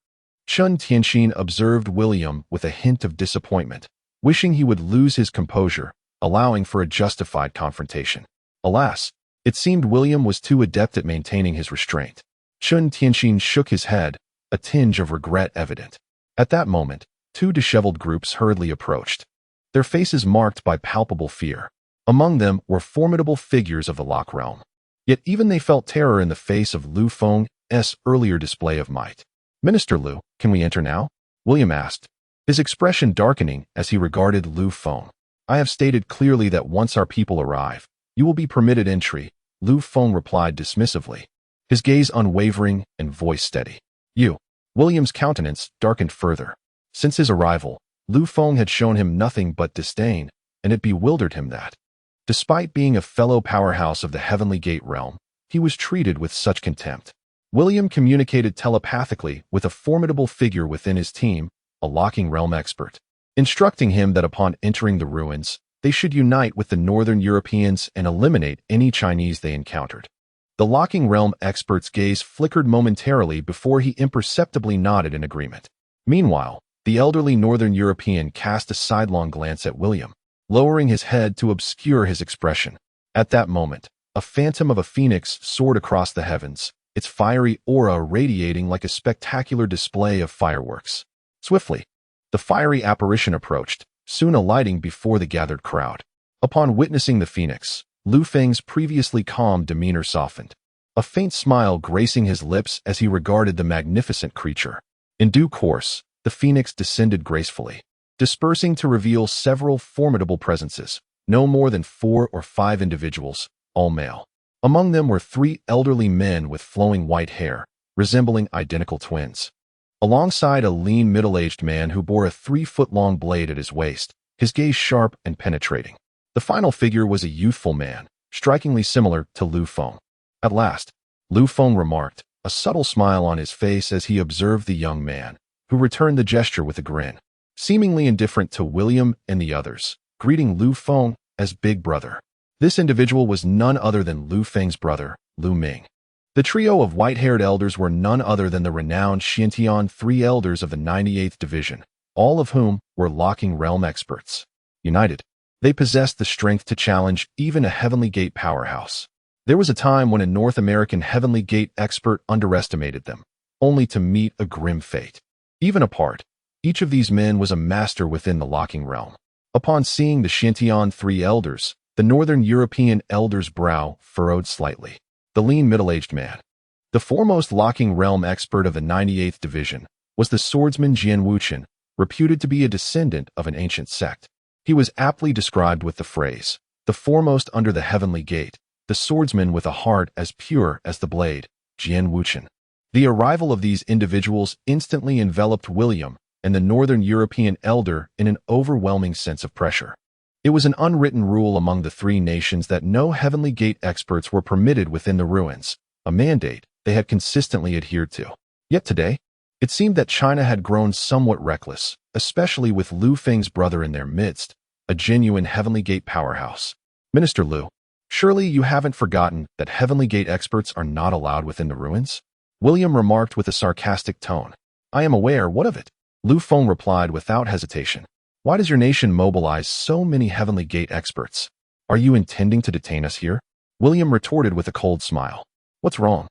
[SPEAKER 1] Chen Tianxin observed William with a hint of disappointment, wishing he would lose his composure, allowing for a justified confrontation. Alas, it seemed William was too adept at maintaining his restraint. Chen Tianxin shook his head, a tinge of regret evident. At that moment, two disheveled groups hurriedly approached, their faces marked by palpable fear. Among them were formidable figures of the Lock realm. Yet even they felt terror in the face of Lu Feng's earlier display of might. "Minister Lu, can we enter now?" William asked, his expression darkening as he regarded Lu Feng. "I have stated clearly that once our people arrive, you will be permitted entry," Lu Feng replied dismissively, his gaze unwavering and voice steady. "You." William's countenance darkened further. Since his arrival, Lu Feng had shown him nothing but disdain, and it bewildered him that, despite being a fellow powerhouse of the Heavenly Gate realm, he was treated with such contempt. William communicated telepathically with a formidable figure within his team, a Locking Realm expert, instructing him that upon entering the ruins, they should unite with the Northern Europeans and eliminate any Chinese they encountered. The Locking Realm expert's gaze flickered momentarily before he imperceptibly nodded in agreement. Meanwhile, the elderly Northern European cast a sidelong glance at William, lowering his head to obscure his expression. At that moment, a phantom of a phoenix soared across the heavens, its fiery aura radiating like a spectacular display of fireworks. Swiftly, the fiery apparition approached, soon alighting before the gathered crowd. Upon witnessing the phoenix, Lu Feng's previously calm demeanor softened, a faint smile gracing his lips as he regarded the magnificent creature. In due course, the phoenix descended gracefully, dispersing to reveal several formidable presences, no more than 4 or 5 individuals, all male. Among them were 3 elderly men with flowing white hair, resembling identical twins, alongside a lean middle-aged man who bore a 3-foot-long blade at his waist, his gaze sharp and penetrating. The final figure was a youthful man, strikingly similar to Lu Feng. At last, Lu Feng remarked, a subtle smile on his face as he observed the young man, who returned the gesture with a grin, seemingly indifferent to William and the others, greeting Lu Feng as Big Brother. This individual was none other than Lu Feng's brother, Lu Ming. The trio of white-haired elders were none other than the renowned Xiantian 3 elders of the 98th Division, all of whom were Locking Realm experts. United, they possessed the strength to challenge even a Heavenly Gate powerhouse. There was a time when a North American Heavenly Gate expert underestimated them, only to meet a grim fate. Even apart, each of these men was a master within the Locking Realm. Upon seeing the Xiantian 3 elders, the Northern European elder's brow furrowed slightly. The lean middle-aged man, the foremost Locking Realm expert of the 98th Division, was the swordsman Jian Wuchen, reputed to be a descendant of an ancient sect. He was aptly described with the phrase, the foremost under the Heavenly Gate, the swordsman with a heart as pure as the blade, Jian Wuchen. The arrival of these individuals instantly enveloped William and the Northern European elder in an overwhelming sense of pressure. It was an unwritten rule among the 3 nations that no Heavenly Gate experts were permitted within the ruins, a mandate they had consistently adhered to. Yet today, it seemed that China had grown somewhat reckless, especially with Lu Feng's brother in their midst, a genuine Heavenly Gate powerhouse. "Minister Lu, surely you haven't forgotten that Heavenly Gate experts are not allowed within the ruins?" William remarked with a sarcastic tone. "I am aware, what of it?" Lu Feng replied without hesitation. "Why does your nation mobilize so many Heavenly Gate experts? Are you intending to detain us here?" William retorted with a cold smile. "What's wrong?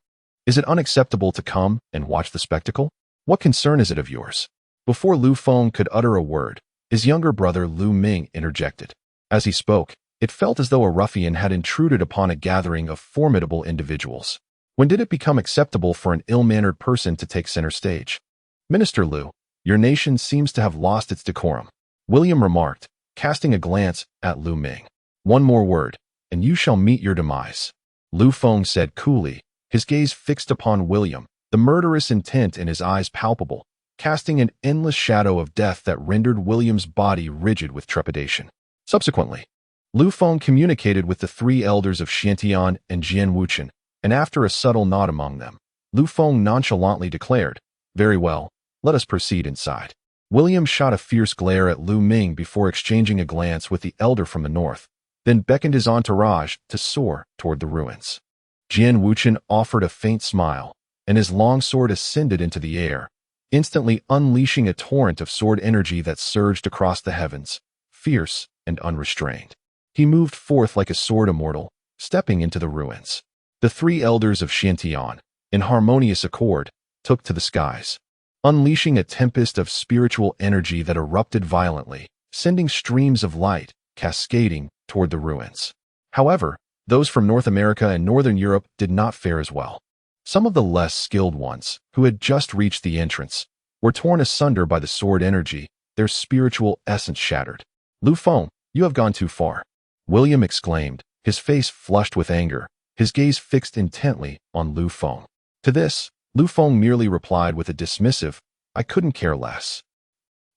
[SPEAKER 1] Is it unacceptable to come and watch the spectacle? What concern is it of yours?" Before Lu Feng could utter a word, his younger brother Lu Ming interjected. As he spoke, it felt as though a ruffian had intruded upon a gathering of formidable individuals. When did it become acceptable for an ill-mannered person to take center stage? "Minister Lu, your nation seems to have lost its decorum," William remarked, casting a glance at Lu Ming. "One more word, and you shall meet your demise," Lu Feng said coolly, his gaze fixed upon William, the murderous intent in his eyes palpable, casting an endless shadow of death that rendered William's body rigid with trepidation. Subsequently, Lu Feng communicated with the 3 elders of Xiantian and Jian Wuchen, and after a subtle nod among them, Lu Feng nonchalantly declared, "Very well, let us proceed inside." William shot a fierce glare at Lu Ming before exchanging a glance with the elder from the north, then beckoned his entourage to soar toward the ruins. Jian Wuchen offered a faint smile, and his long sword ascended into the air, instantly unleashing a torrent of sword energy that surged across the heavens, fierce and unrestrained. He moved forth like a sword immortal, stepping into the ruins. The 3 elders of Xiantian, in harmonious accord, took to the skies. unleashing a tempest of spiritual energy that erupted violently, sending streams of light cascading toward the ruins. However, those from North America and Northern Europe did not fare as well. Some of the less skilled ones, who had just reached the entrance, were torn asunder by the sword energy, their spiritual essence shattered. "Lu Feng, you have gone too far," William exclaimed, his face flushed with anger, his gaze fixed intently on Lu Feng. To this, Lu Feng merely replied with a dismissive, "I couldn't care less."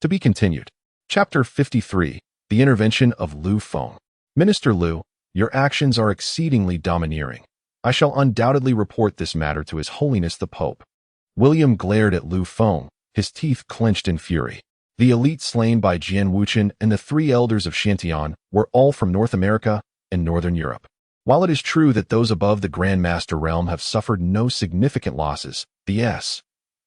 [SPEAKER 1] To be continued. Chapter 53, The Intervention of Lu Feng. "Minister Lu, your actions are exceedingly domineering. I shall undoubtedly report this matter to His Holiness the Pope." William glared at Lu Feng, his teeth clenched in fury. The elite slain by Jian Wuchen and the 3 elders of Xiantian were all from North America and Northern Europe. While it is true that those above the Grandmaster realm have suffered no significant losses, the S,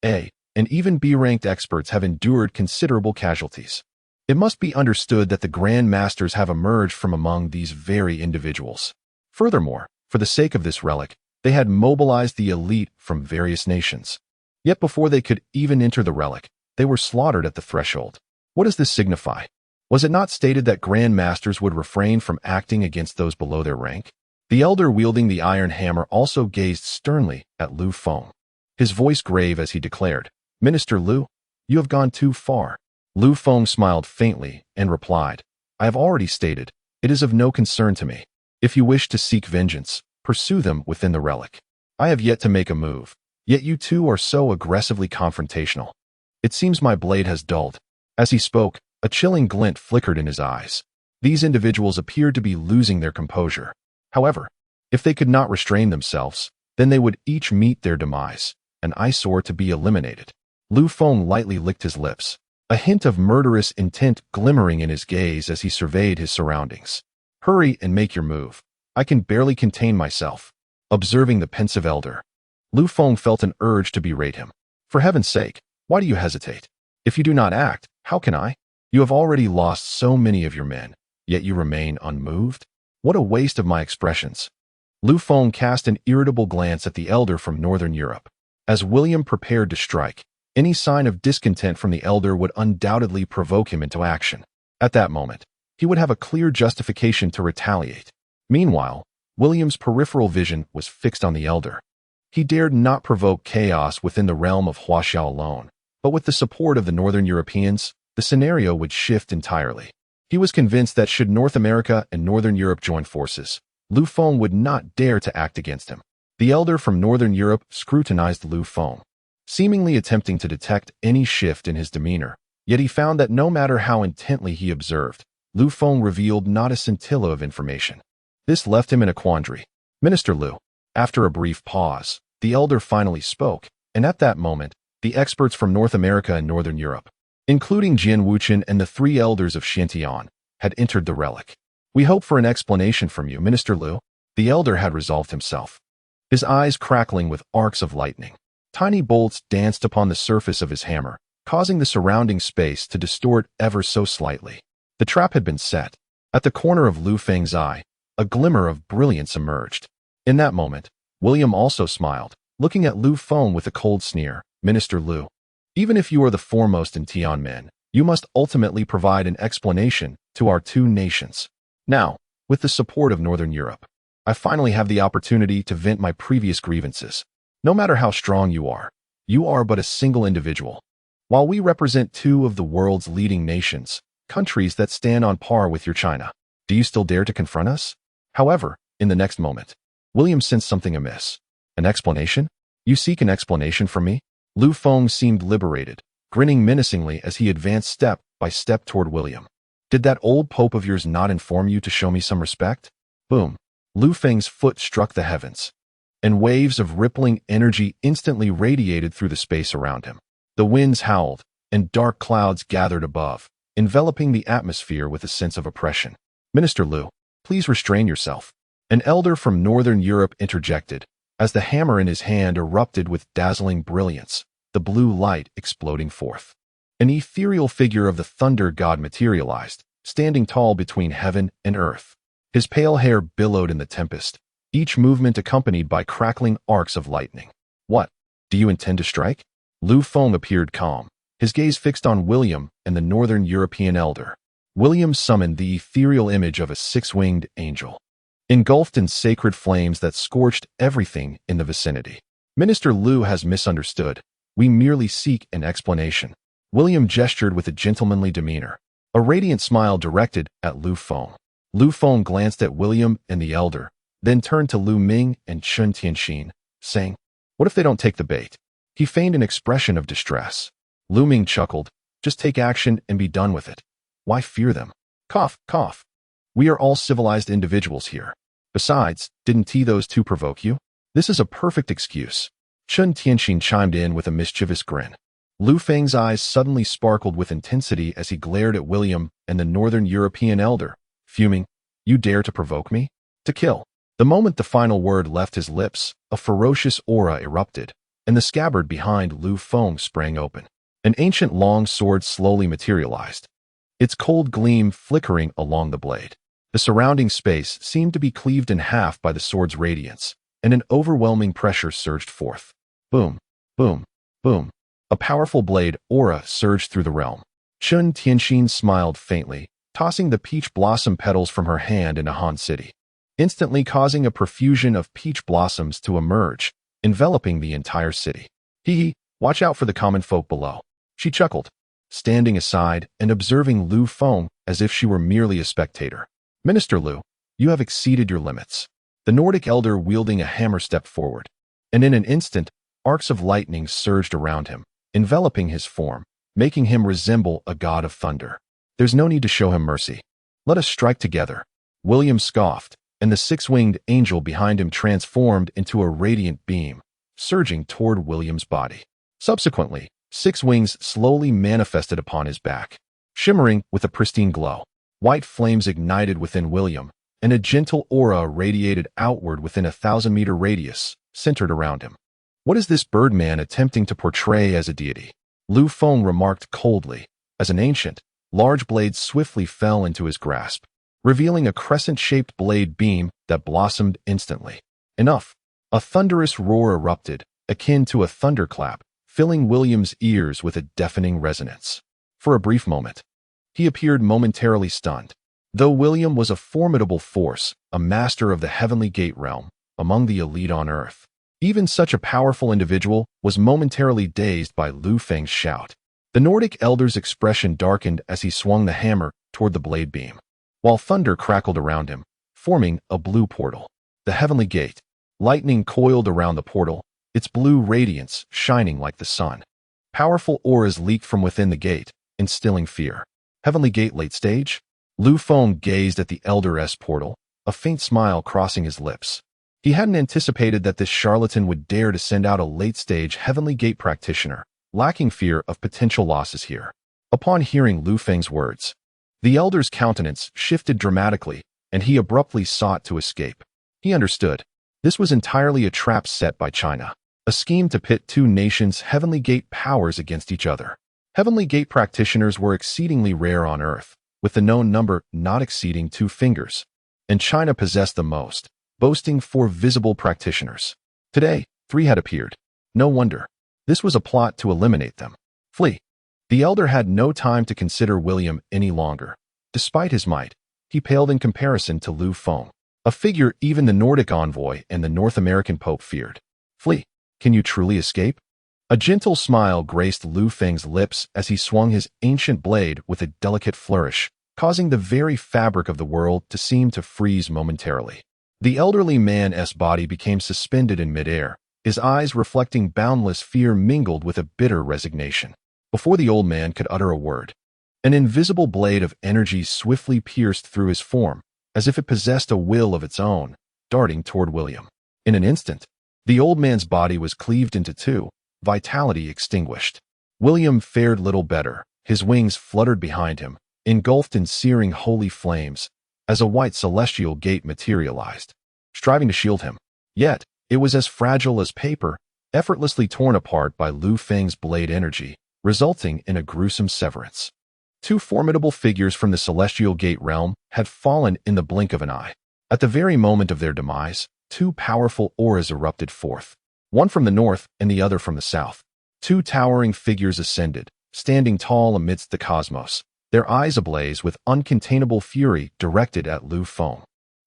[SPEAKER 1] A, and even B-ranked experts have endured considerable casualties. It must be understood that the Grandmasters have emerged from among these very individuals. Furthermore, for the sake of this relic, they had mobilized the elite from various nations. Yet before they could even enter the relic, they were slaughtered at the threshold. What does this signify? Was it not stated that Grandmasters would refrain from acting against those below their rank? The elder wielding the iron hammer also gazed sternly at Lu Feng, his voice grave as he declared, "Minister Lu, you have gone too far." Lu Feng smiled faintly and replied, "I have already stated, it is of no concern to me. If you wish to seek vengeance, pursue them within the relic. I have yet to make a move, yet you two are so aggressively confrontational. It seems my blade has dulled." As he spoke, a chilling glint flickered in his eyes. These individuals appeared to be losing their composure. However, if they could not restrain themselves, then they would each meet their demise, an eyesore to be eliminated. Lu Feng lightly licked his lips, a hint of murderous intent glimmering in his gaze as he surveyed his surroundings. "Hurry and make your move. I can barely contain myself." Observing the pensive elder, Lu Feng felt an urge to berate him. "For heaven's sake, why do you hesitate? If you do not act, how can I? You have already lost so many of your men, yet you remain unmoved? What a waste of my expressions." Lu Feng cast an irritable glance at the elder from Northern Europe. As William prepared to strike, any sign of discontent from the elder would undoubtedly provoke him into action. At that moment, he would have a clear justification to retaliate. Meanwhile, William's peripheral vision was fixed on the elder. He dared not provoke chaos within the realm of Huaxiao alone, but with the support of the Northern Europeans, the scenario would shift entirely. He was convinced that should North America and Northern Europe join forces, Lu Feng would not dare to act against him. The elder from Northern Europe scrutinized Lu Feng, seemingly attempting to detect any shift in his demeanor, yet he found that no matter how intently he observed, Lu Feng revealed not a scintilla of information. This left him in a quandary. "Minister Lu." After a brief pause, the elder finally spoke, and at that moment, the experts from North America and Northern Europe, including Jian Wuchen and the 3 elders of Xiantian, had entered the relic. "We hope for an explanation from you, Minister Lu." The elder had resolved himself, his eyes crackling with arcs of lightning. Tiny bolts danced upon the surface of his hammer, causing the surrounding space to distort ever so slightly. The trap had been set. At the corner of Lu Feng's eye, a glimmer of brilliance emerged. In that moment, William also smiled, looking at Lu Feng with a cold sneer. "Minister Lu, even if you are the foremost in Tianmen, you must ultimately provide an explanation to our 2 nations. Now, with the support of Northern Europe, I finally have the opportunity to vent my previous grievances. No matter how strong you are but a single individual. While we represent 2 of the world's leading nations, countries that stand on par with your China, do you still dare to confront us?" However, in the next moment, William sensed something amiss. "An explanation? You seek an explanation from me?" Lu Feng seemed liberated, grinning menacingly as he advanced step by step toward William. "Did that old pope of yours not inform you to show me some respect?" Boom. Lu Feng's foot struck the heavens, and waves of rippling energy instantly radiated through the space around him. The winds howled, and dark clouds gathered above, enveloping the atmosphere with a sense of oppression. "Minister Lu, please restrain yourself." An elder from Northern Europe interjected, as the hammer in his hand erupted with dazzling brilliance, the blue light exploding forth. An ethereal figure of the thunder god materialized, standing tall between heaven and earth. His pale hair billowed in the tempest, each movement accompanied by crackling arcs of lightning. "What? Do you intend to strike?" Lu Feng appeared calm, his gaze fixed on William and the Northern European elder. William summoned the ethereal image of a six-winged angel, engulfed in sacred flames that scorched everything in the vicinity. Minister Lu has misunderstood. We merely seek an explanation. William gestured with a gentlemanly demeanor, a radiant smile directed at Lu Feng. Lu Feng glanced at William and the elder, then turned to Lu Ming and Chen Tianxin, saying, "What if they don't take the bait?" He feigned an expression of distress. Lu Ming chuckled, "Just take action and be done with it. Why fear them? Cough, cough. We are all civilized individuals here. Besides, didn't those two provoke you? This is a perfect excuse." Chen Tianxin chimed in with a mischievous grin. Lu Feng's eyes suddenly sparkled with intensity as he glared at William and the Northern European elder, fuming, "You dare to provoke me? To kill?" The moment the final word left his lips, a ferocious aura erupted, and the scabbard behind Lu Feng sprang open. An ancient long sword slowly materialized, its cold gleam flickering along the blade. The surrounding space seemed to be cleaved in half by the sword's radiance, and an overwhelming pressure surged forth. Boom, boom, boom. A powerful blade aura surged through the realm. Chen Tianxin smiled faintly, tossing the peach blossom petals from her hand into Han City, instantly causing a profusion of peach blossoms to emerge, enveloping the entire city. Hee, watch out for the common folk below. She chuckled, standing aside and observing Lu Feng as if she were merely a spectator. Minister Lu, you have exceeded your limits. The Nordic elder wielding a hammer stepped forward, and in an instant, arcs of lightning surged around him, enveloping his form, making him resemble a god of thunder. There's no need to show him mercy. Let us strike together. William scoffed, and the six-winged angel behind him transformed into a radiant beam, surging toward William's body. Subsequently, six wings slowly manifested upon his back, shimmering with a pristine glow. White flames ignited within William, and a gentle aura radiated outward within a 1,000-meter radius, centered around him. What is this birdman attempting to portray as a deity? Lu Feng remarked coldly. As an ancient, large blades swiftly fell into his grasp, revealing a crescent-shaped blade beam that blossomed instantly. Enough! A thunderous roar erupted, akin to a thunderclap, filling William's ears with a deafening resonance. For a brief moment, he appeared momentarily stunned. Though William was a formidable force, a master of the Heavenly Gate realm, among the elite on Earth, even such a powerful individual was momentarily dazed by Lu Feng's shout. The Nordic elder's expression darkened as he swung the hammer toward the blade beam, while thunder crackled around him, forming a blue portal. The Heavenly Gate. Lightning coiled around the portal, its blue radiance shining like the sun. Powerful auras leaked from within the gate, instilling fear. Heavenly Gate late stage? Lu Feng gazed at the elder's portal, a faint smile crossing his lips. He hadn't anticipated that this charlatan would dare to send out a late-stage Heavenly Gate practitioner, lacking fear of potential losses here. Upon hearing Lu Feng's words, the elder's countenance shifted dramatically, and he abruptly sought to escape. He understood. This was entirely a trap set by China, a scheme to pit two nations' Heavenly Gate powers against each other. Heavenly Gate practitioners were exceedingly rare on Earth, with the known number not exceeding 2 fingers, and China possessed the most, boasting 4 visible practitioners. Today, 3 had appeared. No wonder. This was a plot to eliminate them. Flee. The elder had no time to consider William any longer. Despite his might, he paled in comparison to Lu Feng, a figure even the Nordic envoy and the North American Pope feared. Flee. Can you truly escape? A gentle smile graced Lu Feng's lips as he swung his ancient blade with a delicate flourish, causing the very fabric of the world to seem to freeze momentarily. The elderly man's body became suspended in midair, his eyes reflecting boundless fear mingled with a bitter resignation. Before the old man could utter a word, an invisible blade of energy swiftly pierced through his form, as if it possessed a will of its own, darting toward William. In an instant, the old man's body was cleaved into 2, vitality extinguished. William fared little better. His wings fluttered behind him, engulfed in searing holy flames, as a white celestial gate materialized, striving to shield him. Yet, it was as fragile as paper, effortlessly torn apart by Lu Feng's blade energy, resulting in a gruesome severance. 2 formidable figures from the celestial gate realm had fallen in the blink of an eye. At the very moment of their demise, 2 powerful auras erupted forth, one from the north and the other from the south. Two towering figures ascended, standing tall amidst the cosmos, their eyes ablaze with uncontainable fury directed at Lu Feng.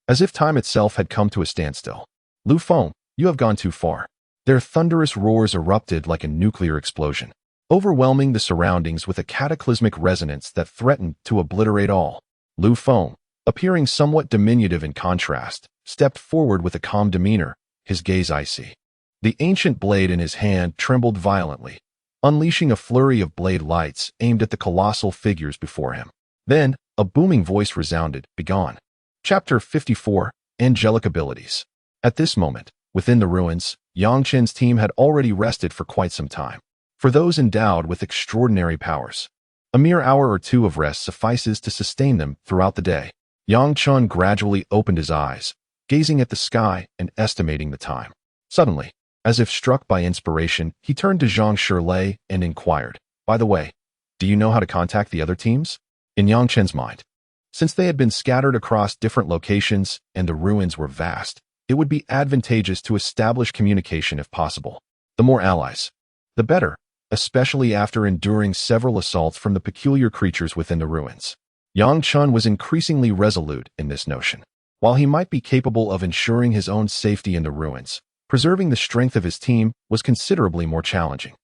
[SPEAKER 1] As if time itself had come to a standstill. Lu Feng, you have gone too far. Their thunderous roars erupted like a nuclear explosion, overwhelming the surroundings with a cataclysmic resonance that threatened to obliterate all. Lu Feng, appearing somewhat diminutive in contrast, stepped forward with a calm demeanor, his gaze icy. The ancient blade in his hand trembled violently, unleashing a flurry of blade lights aimed at the colossal figures before him. Then, a booming voice resounded, "Begone." Chapter 54, Angelic Abilities. At this moment, within the ruins, Yang Chen's team had already rested for quite some time. For those endowed with extraordinary powers, a mere hour or two of rest suffices to sustain them throughout the day. Yang Chen gradually opened his eyes, gazing at the sky and estimating the time. Suddenly, as if struck by inspiration, he turned to Zhang Shilei and inquired, "By the way, do you know how to contact the other teams?" In Yang Chen's mind, since they had been scattered across different locations and the ruins were vast, it would be advantageous to establish communication if possible. The more allies, the better, especially after enduring several assaults from the peculiar creatures within the ruins. Yang Chen was increasingly resolute in this notion. While he might be capable of ensuring his own safety in the ruins, preserving the strength of his team was considerably more challenging.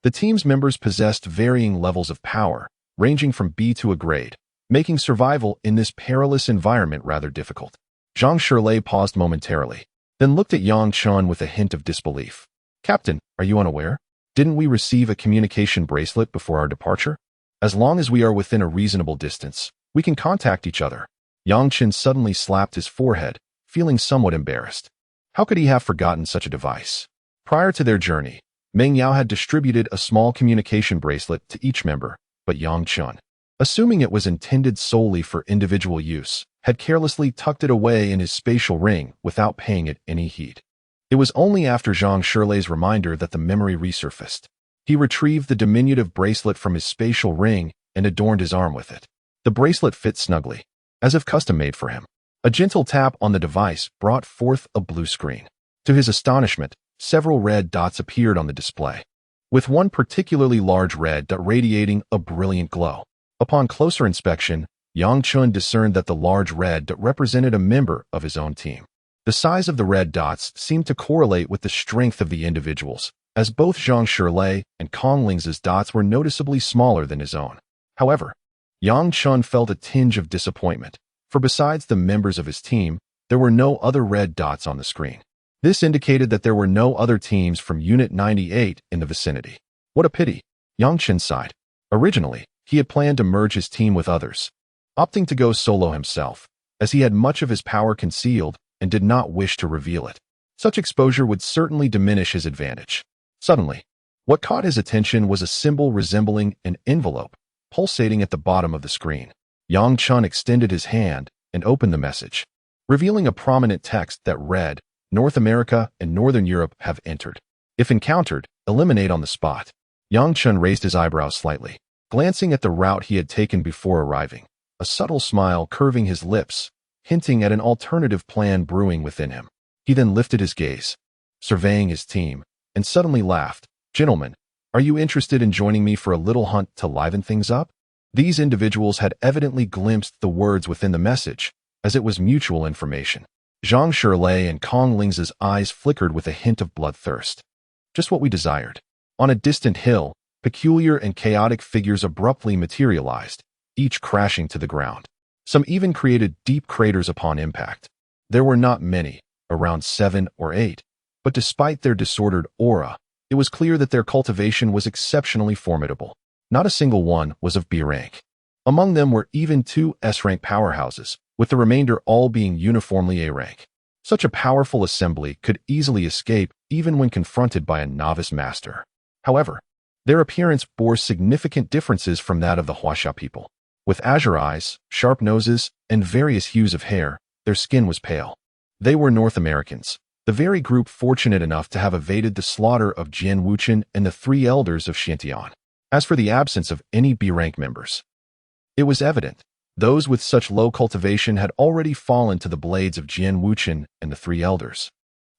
[SPEAKER 1] The team's members possessed varying levels of power, ranging from B to a grade, making survival in this perilous environment rather difficult. Zhang Shilei paused momentarily, then looked at Yang Chen with a hint of disbelief. "Captain, are you unaware? Didn't we receive a communication bracelet before our departure? As long as we are within a reasonable distance, we can contact each other." Yang Chen suddenly slapped his forehead, feeling somewhat embarrassed. How could he have forgotten such a device? Prior to their journey, Meng Yao had distributed a small communication bracelet to each member, but Yang Chen, assuming it was intended solely for individual use, had carelessly tucked it away in his spatial ring without paying it any heed. It was only after Zhang Shirley's reminder that the memory resurfaced. He retrieved the diminutive bracelet from his spatial ring and adorned his arm with it. The bracelet fit snugly, as if custom-made for him. A gentle tap on the device brought forth a blue screen. To his astonishment, several red dots appeared on the display, with one particularly large red dot radiating a brilliant glow. Upon closer inspection, Yang Chen discerned that the large red dot represented a member of his own team. The size of the red dots seemed to correlate with the strength of the individuals, as both Zhang Shilei and Kong Ling's dots were noticeably smaller than his own. However, Yang Chen felt a tinge of disappointment, for besides the members of his team, there were no other red dots on the screen. This indicated that there were no other teams from Unit 98 in the vicinity. What a pity, Yang Chen sighed. Originally, he had planned to merge his team with others, opting to go solo himself, as he had much of his power concealed and did not wish to reveal it. Such exposure would certainly diminish his advantage. Suddenly, what caught his attention was a symbol resembling an envelope, pulsating at the bottom of the screen. Yang Chen extended his hand and opened the message, revealing a prominent text that read, "North America and Northern Europe have entered. If encountered, eliminate on the spot." Yang Chen raised his eyebrows slightly, glancing at the route he had taken before arriving, a subtle smile curving his lips, hinting at an alternative plan brewing within him. He then lifted his gaze, surveying his team, and suddenly laughed. "Gentlemen, are you interested in joining me for a little hunt to liven things up?" These individuals had evidently glimpsed the words within the message, as it was mutual information. Zhang Shilei and Kong Ling's eyes flickered with a hint of bloodthirst. Just what we desired. On a distant hill, peculiar and chaotic figures abruptly materialized, each crashing to the ground. Some even created deep craters upon impact. There were not many, around 7 or 8, but despite their disordered aura, it was clear that their cultivation was exceptionally formidable. Not a single one was of B rank. Among them were even 2 S-rank powerhouses, with the remainder all being uniformly A rank. Such a powerful assembly could easily escape even when confronted by a novice master. However, their appearance bore significant differences from that of the Huaxia people. With azure eyes, sharp noses, and various hues of hair, their skin was pale. They were North Americans, the very group fortunate enough to have evaded the slaughter of Jian Wuchen and the 3 elders of Xiantian. As for the absence of any B-rank members, it was evident those with such low cultivation had already fallen to the blades of Jian Wuchen and the 3 elders.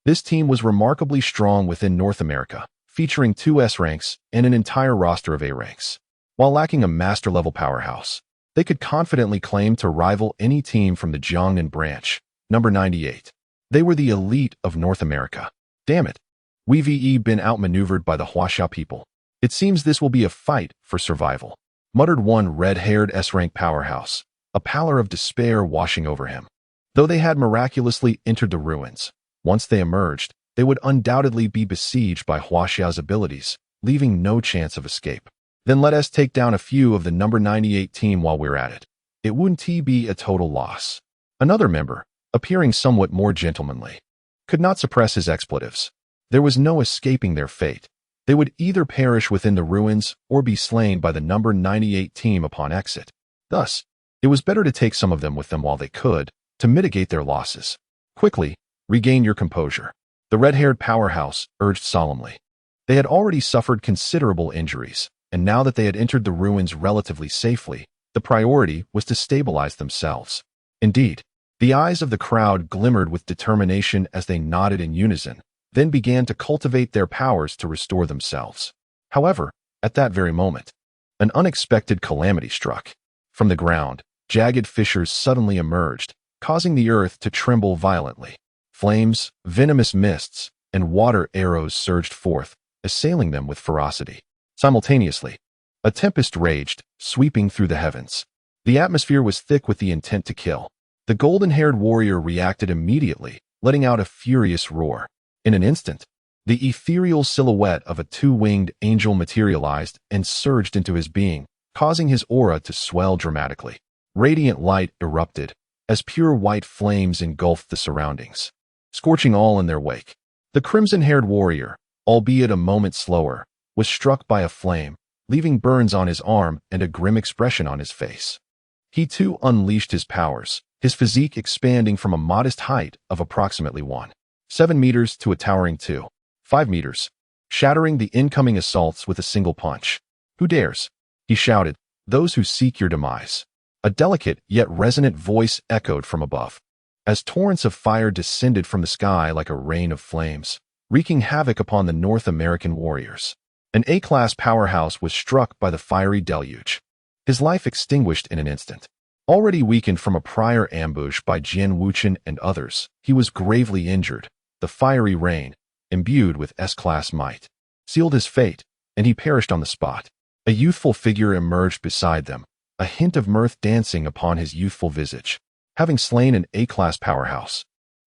[SPEAKER 1] This team was remarkably strong within North America, featuring 2 S ranks and an entire roster of A ranks. While lacking a master-level powerhouse, they could confidently claim to rival any team from the Jiangnan branch, number 98. They were the elite of North America. Damn it. We've been outmaneuvered by the Huaxia people. It seems this will be a fight for survival, muttered one red-haired S-rank powerhouse, a pallor of despair washing over him. Though they had miraculously entered the ruins, once they emerged, they would undoubtedly be besieged by Huaxia's abilities, leaving no chance of escape. Then let us take down a few of the number 98 team while we're at it. It wouldn't be a total loss. Another member, appearing somewhat more gentlemanly, could not suppress his expletives. There was no escaping their fate. They would either perish within the ruins or be slain by the number 98 team upon exit. Thus, it was better to take some of them with them while they could, to mitigate their losses. Quickly, regain your composure, the red-haired powerhouse urged solemnly. They had already suffered considerable injuries, and now that they had entered the ruins relatively safely, the priority was to stabilize themselves. Indeed, the eyes of the crowd glimmered with determination as they nodded in unison, then began to cultivate their powers to restore themselves. However, at that very moment, an unexpected calamity struck. From the ground, jagged fissures suddenly emerged, causing the earth to tremble violently. Flames, venomous mists, and water arrows surged forth, assailing them with ferocity. Simultaneously, a tempest raged, sweeping through the heavens. The atmosphere was thick with the intent to kill. The golden-haired warrior reacted immediately, letting out a furious roar. In an instant, the ethereal silhouette of a 2-winged angel materialized and surged into his being, causing his aura to swell dramatically. Radiant light erupted, as pure white flames engulfed the surroundings, scorching all in their wake. The crimson-haired warrior, albeit a moment slower, was struck by a flame, leaving burns on his arm and a grim expression on his face. He too unleashed his powers, his physique expanding from a modest height of approximately 1.7 meters to a towering 2.5 meters, shattering the incoming assaults with a single punch. "Who dares?" he shouted. "Those who seek your demise." A delicate yet resonant voice echoed from above, as torrents of fire descended from the sky like a rain of flames, wreaking havoc upon the North American warriors. An A-class powerhouse was struck by the fiery deluge, his life extinguished in an instant. Already weakened from a prior ambush by Jian Wuchen and others, he was gravely injured. The fiery rain, imbued with S-class might, sealed his fate, and he perished on the spot. A youthful figure emerged beside them, a hint of mirth dancing upon his youthful visage. Having slain an A-class powerhouse,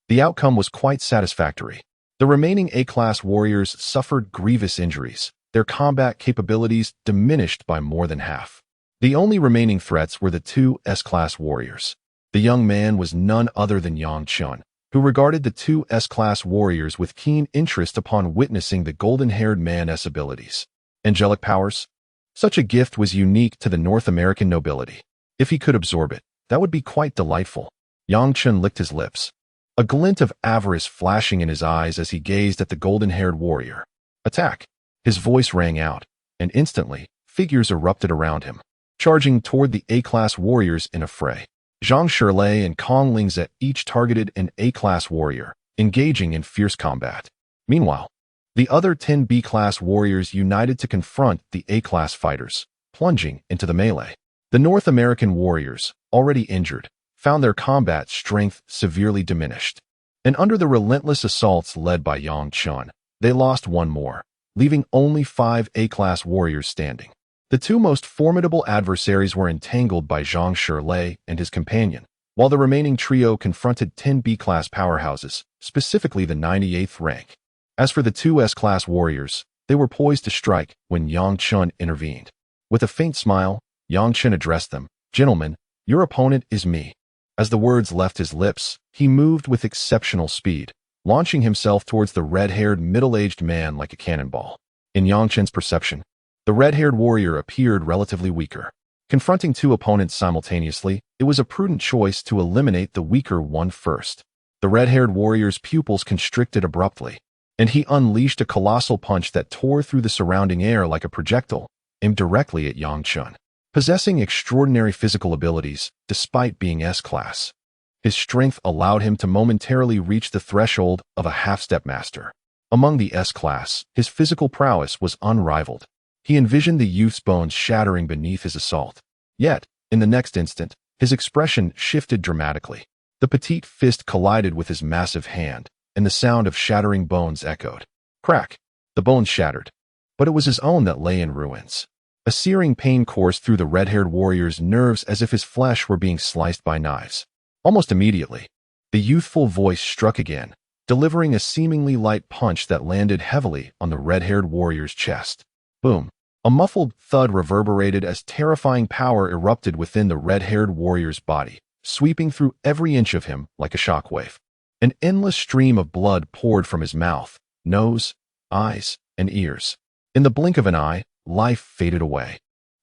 [SPEAKER 1] the outcome was quite satisfactory. The remaining A-class warriors suffered grievous injuries, their combat capabilities diminished by more than half. The only remaining threats were the 2 S-class warriors. The young man was none other than Chen, who regarded the 2 S-class warriors with keen interest upon witnessing the golden-haired man's abilities. Angelic powers? Such a gift was unique to the North American nobility. If he could absorb it, that would be quite delightful. Chen licked his lips, a glint of avarice flashing in his eyes as he gazed at the golden-haired warrior. "Attack!" His voice rang out, and instantly, figures erupted around him, charging toward the A-class warriors in a fray. Zhang Shilei and Kong Lingze each targeted an A-class warrior, engaging in fierce combat. Meanwhile, the other 10 B-class warriors united to confront the A-class fighters, plunging into the melee. The North American warriors, already injured, found their combat strength severely diminished. And under the relentless assaults led by Chen, they lost one more, leaving only 5 A-class warriors standing. The 2 most formidable adversaries were entangled by Zhang Shilei and his companion, while the remaining trio confronted 10 B-class powerhouses, specifically the 98th rank. As for the 2 S-class warriors, they were poised to strike when Chen intervened. With a faint smile, Chen addressed them. "Gentlemen, your opponent is me." As the words left his lips, he moved with exceptional speed, launching himself towards the red-haired middle-aged man like a cannonball. In Chen's perception, the red-haired warrior appeared relatively weaker. Confronting 2 opponents simultaneously, it was a prudent choice to eliminate the weaker one first. The red-haired warrior's pupils constricted abruptly, and he unleashed a colossal punch that tore through the surrounding air like a projectile, aimed directly at Chen. Possessing extraordinary physical abilities, despite being S-class, his strength allowed him to momentarily reach the threshold of a half-step master. Among the S-class, his physical prowess was unrivaled. He envisioned the youth's bones shattering beneath his assault. Yet, in the next instant, his expression shifted dramatically. The petite fist collided with his massive hand, and the sound of shattering bones echoed. Crack! The bones shattered. But it was his own that lay in ruins. A searing pain coursed through the red-haired warrior's nerves as if his flesh were being sliced by knives. Almost immediately, the youthful voice struck again, delivering a seemingly light punch that landed heavily on the red-haired warrior's chest. Boom! A muffled thud reverberated as terrifying power erupted within the red-haired warrior's body, sweeping through every inch of him like a shockwave. An endless stream of blood poured from his mouth, nose, eyes, and ears. In the blink of an eye, life faded away.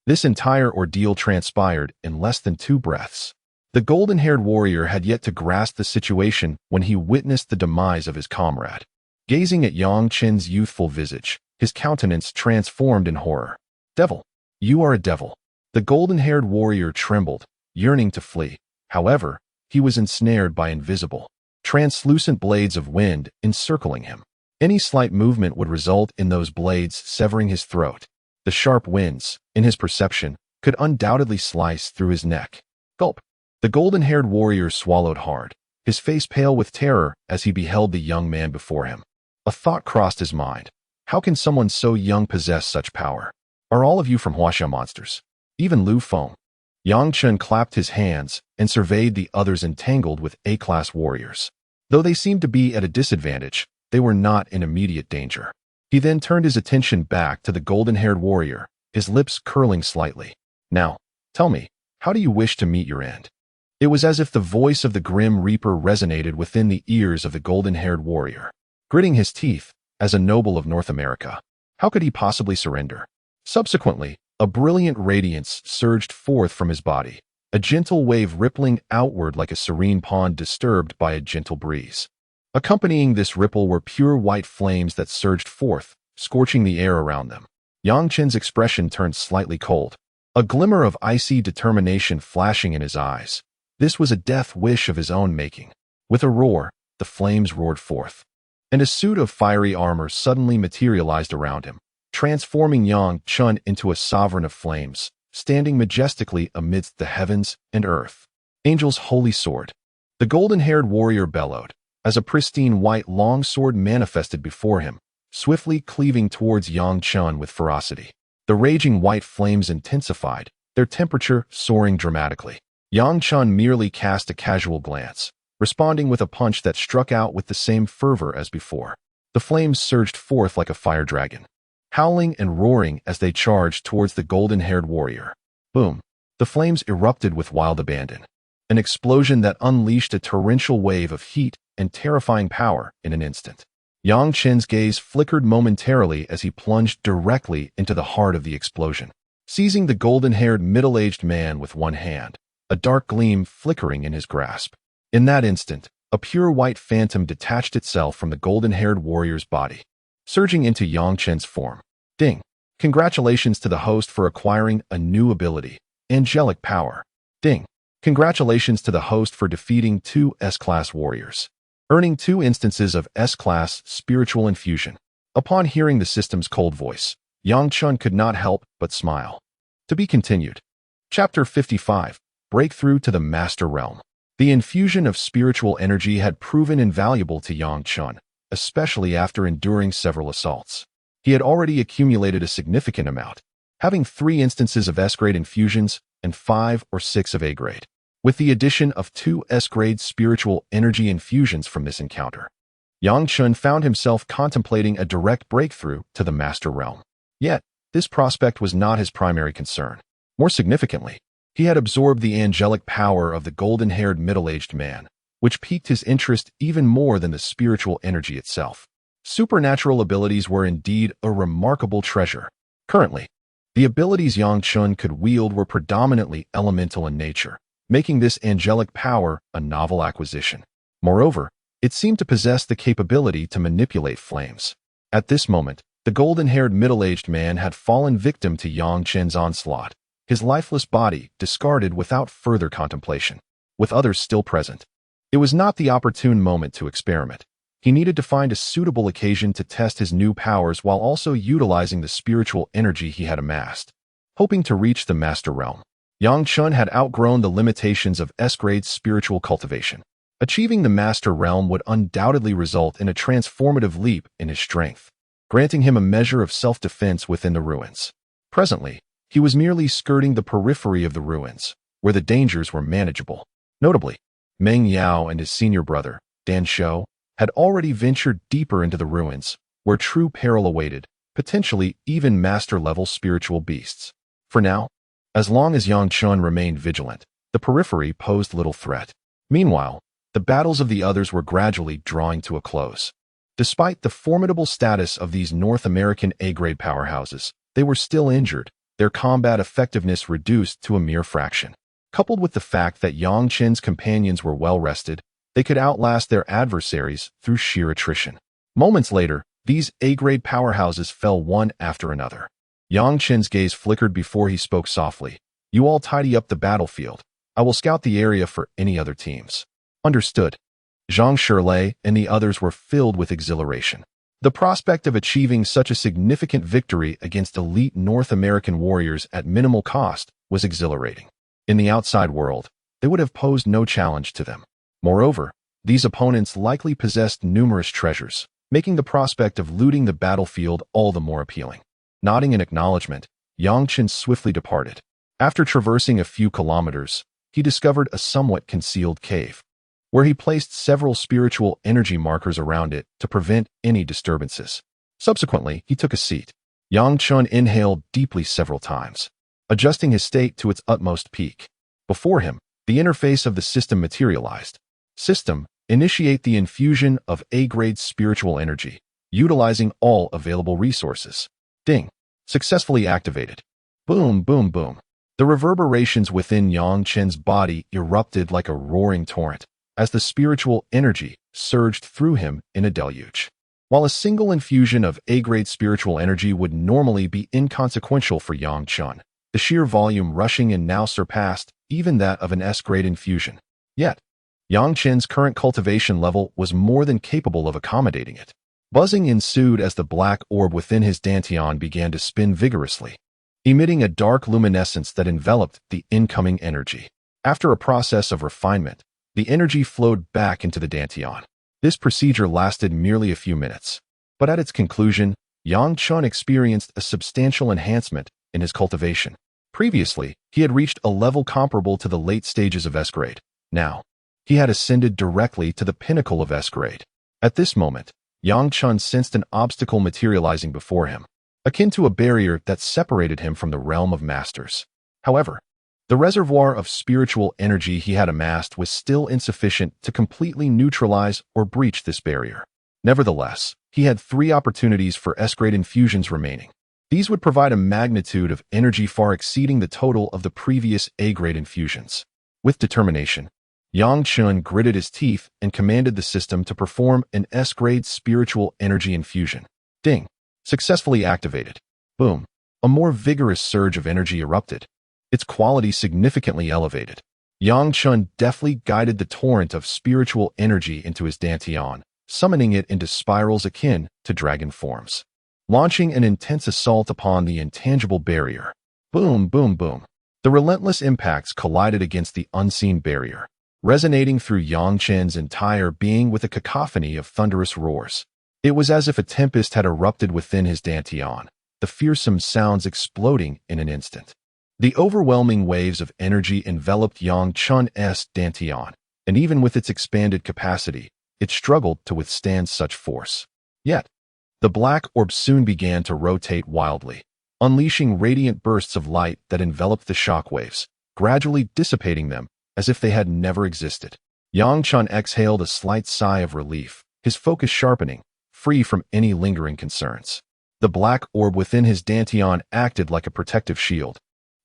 [SPEAKER 1] This entire ordeal transpired in less than 2 breaths. The golden-haired warrior had yet to grasp the situation when he witnessed the demise of his comrade. Gazing at Chen's youthful visage, his countenance transformed in horror. Devil! You are a devil! The golden-haired warrior trembled, yearning to flee. However, he was ensnared by invisible, translucent blades of wind encircling him. Any slight movement would result in those blades severing his throat. The sharp winds, in his perception, could undoubtedly slice through his neck. Gulp! The golden-haired warrior swallowed hard, his face pale with terror as he beheld the young man before him. A thought crossed his mind. How can someone so young possess such power? Are all of you from Huaxia monsters? Even Lu Feng? Chen clapped his hands and surveyed the others entangled with A-class warriors. Though they seemed to be at a disadvantage, they were not in immediate danger. He then turned his attention back to the golden-haired warrior, his lips curling slightly. Now, tell me, how do you wish to meet your end? It was as if the voice of the Grim Reaper resonated within the ears of the golden-haired warrior. Gritting his teeth, as a noble of North America, how could he possibly surrender? Subsequently, a brilliant radiance surged forth from his body, a gentle wave rippling outward like a serene pond disturbed by a gentle breeze. Accompanying this ripple were pure white flames that surged forth, scorching the air around them. Chen's expression turned slightly cold, a glimmer of icy determination flashing in his eyes. This was a death wish of his own making. With a roar, the flames roared forth, and a suit of fiery armor suddenly materialized around him, transforming Chen into a sovereign of flames, standing majestically amidst the heavens and earth. Angel's holy sword. The golden-haired warrior bellowed, as a pristine white long sword manifested before him, swiftly cleaving towards Chen with ferocity. The raging white flames intensified, their temperature soaring dramatically. Chen merely cast a casual glance, responding with a punch that struck out with the same fervor as before. The flames surged forth like a fire dragon, howling and roaring as they charged towards the golden-haired warrior. Boom! The flames erupted with wild abandon, an explosion that unleashed a torrential wave of heat and terrifying power in an instant. Chen's gaze flickered momentarily as he plunged directly into the heart of the explosion, seizing the golden-haired middle-aged man with one hand, a dark gleam flickering in his grasp. In that instant, a pure white phantom detached itself from the golden-haired warrior's body, surging into Chen's form. Ding! Congratulations to the host for acquiring a new ability, angelic power. Ding! Congratulations to the host for defeating 2 S-class warriors, earning 2 instances of S-class spiritual infusion. Upon hearing the system's cold voice, Chen could not help but smile. To be continued. Chapter 55. Breakthrough to the Master Realm. The infusion of spiritual energy had proven invaluable to Chen, especially after enduring several assaults. He had already accumulated a significant amount, having 3 instances of S-grade infusions and 5 or 6 of A-grade. With the addition of 2 S-grade spiritual energy infusions from this encounter, Chen found himself contemplating a direct breakthrough to the Master Realm. Yet, this prospect was not his primary concern. More significantly, he had absorbed the angelic power of the golden-haired middle-aged man, which piqued his interest even more than the spiritual energy itself. Supernatural abilities were indeed a remarkable treasure. Currently, the abilities Chen could wield were predominantly elemental in nature, making this angelic power a novel acquisition. Moreover, it seemed to possess the capability to manipulate flames. At this moment, the golden-haired middle-aged man had fallen victim to Chen's onslaught, his lifeless body discarded without further contemplation. With others still present, it was not the opportune moment to experiment. He needed to find a suitable occasion to test his new powers while also utilizing the spiritual energy he had amassed. Hoping to reach the Master Realm, Yang Chen had outgrown the limitations of S-grade spiritual cultivation. Achieving the Master Realm would undoubtedly result in a transformative leap in his strength, granting him a measure of self-defense within the ruins. Presently, he was merely skirting the periphery of the ruins, where the dangers were manageable. Notably, Meng Yao and his senior brother, Dan Shou, had already ventured deeper into the ruins, where true peril awaited, potentially even master-level spiritual beasts. For now, as long as Yang Chen remained vigilant, the periphery posed little threat. Meanwhile, the battles of the others were gradually drawing to a close. Despite the formidable status of these North American A-grade powerhouses, they were still injured, their combat effectiveness reduced to a mere fraction. Coupled with the fact that Yang Chen's companions were well-rested, they could outlast their adversaries through sheer attrition. Moments later, these A-grade powerhouses fell one after another. Yang Chen's gaze flickered before he spoke softly. "You all tidy up the battlefield. I will scout the area for any other teams." Understood. Zhang Shirlei and the others were filled with exhilaration. The prospect of achieving such a significant victory against elite North American warriors at minimal cost was exhilarating. In the outside world, they would have posed no challenge to them. Moreover, these opponents likely possessed numerous treasures, making the prospect of looting the battlefield all the more appealing. Nodding in acknowledgement, Yang Chen swiftly departed. After traversing a few kilometers, he discovered a somewhat concealed cave, where he placed several spiritual energy markers around it to prevent any disturbances. Subsequently, he took a seat. Yang Chen inhaled deeply several times, adjusting his state to its utmost peak. Before him, the interface of the system materialized. System, initiate the infusion of A-grade spiritual energy, utilizing all available resources. Ding. Successfully activated. Boom, boom, boom. The reverberations within Yang Chen's body erupted like a roaring torrent, as the spiritual energy surged through him in a deluge. While a single infusion of A-grade spiritual energy would normally be inconsequential for Yang Chen, the sheer volume rushing in now surpassed even that of an S-grade infusion. Yet, Yang Chen's current cultivation level was more than capable of accommodating it. Buzzing ensued as the black orb within his dantian began to spin vigorously, emitting a dark luminescence that enveloped the incoming energy. After a process of refinement, the energy flowed back into the dantian. This procedure lasted merely a few minutes, but at its conclusion, Yang Chen experienced a substantial enhancement in his cultivation. Previously, he had reached a level comparable to the late stages of S-grade. Now, he had ascended directly to the pinnacle of S-grade. At this moment, Yang Chen sensed an obstacle materializing before him, akin to a barrier that separated him from the realm of masters. However, the reservoir of spiritual energy he had amassed was still insufficient to completely neutralize or breach this barrier. Nevertheless, he had 3 opportunities for S-grade infusions remaining. These would provide a magnitude of energy far exceeding the total of the previous A-grade infusions. With determination, Yang Chen gritted his teeth and commanded the system to perform an S-grade spiritual energy infusion. Ding. Successfully activated. Boom. A more vigorous surge of energy erupted, its quality significantly elevated. Yang Chen deftly guided the torrent of spiritual energy into his dantian, summoning it into spirals akin to dragon forms, launching an intense assault upon the intangible barrier. Boom, boom, boom. The relentless impacts collided against the unseen barrier, resonating through Yang Chen's entire being with a cacophony of thunderous roars. It was as if a tempest had erupted within his dantian, the fearsome sounds exploding in an instant. The overwhelming waves of energy enveloped Yang Chen's dantian, and even with its expanded capacity, it struggled to withstand such force. Yet, the black orb soon began to rotate wildly, unleashing radiant bursts of light that enveloped the shockwaves, gradually dissipating them as if they had never existed. Yang Chen exhaled a slight sigh of relief, his focus sharpening, free from any lingering concerns. The black orb within his dantian acted like a protective shield,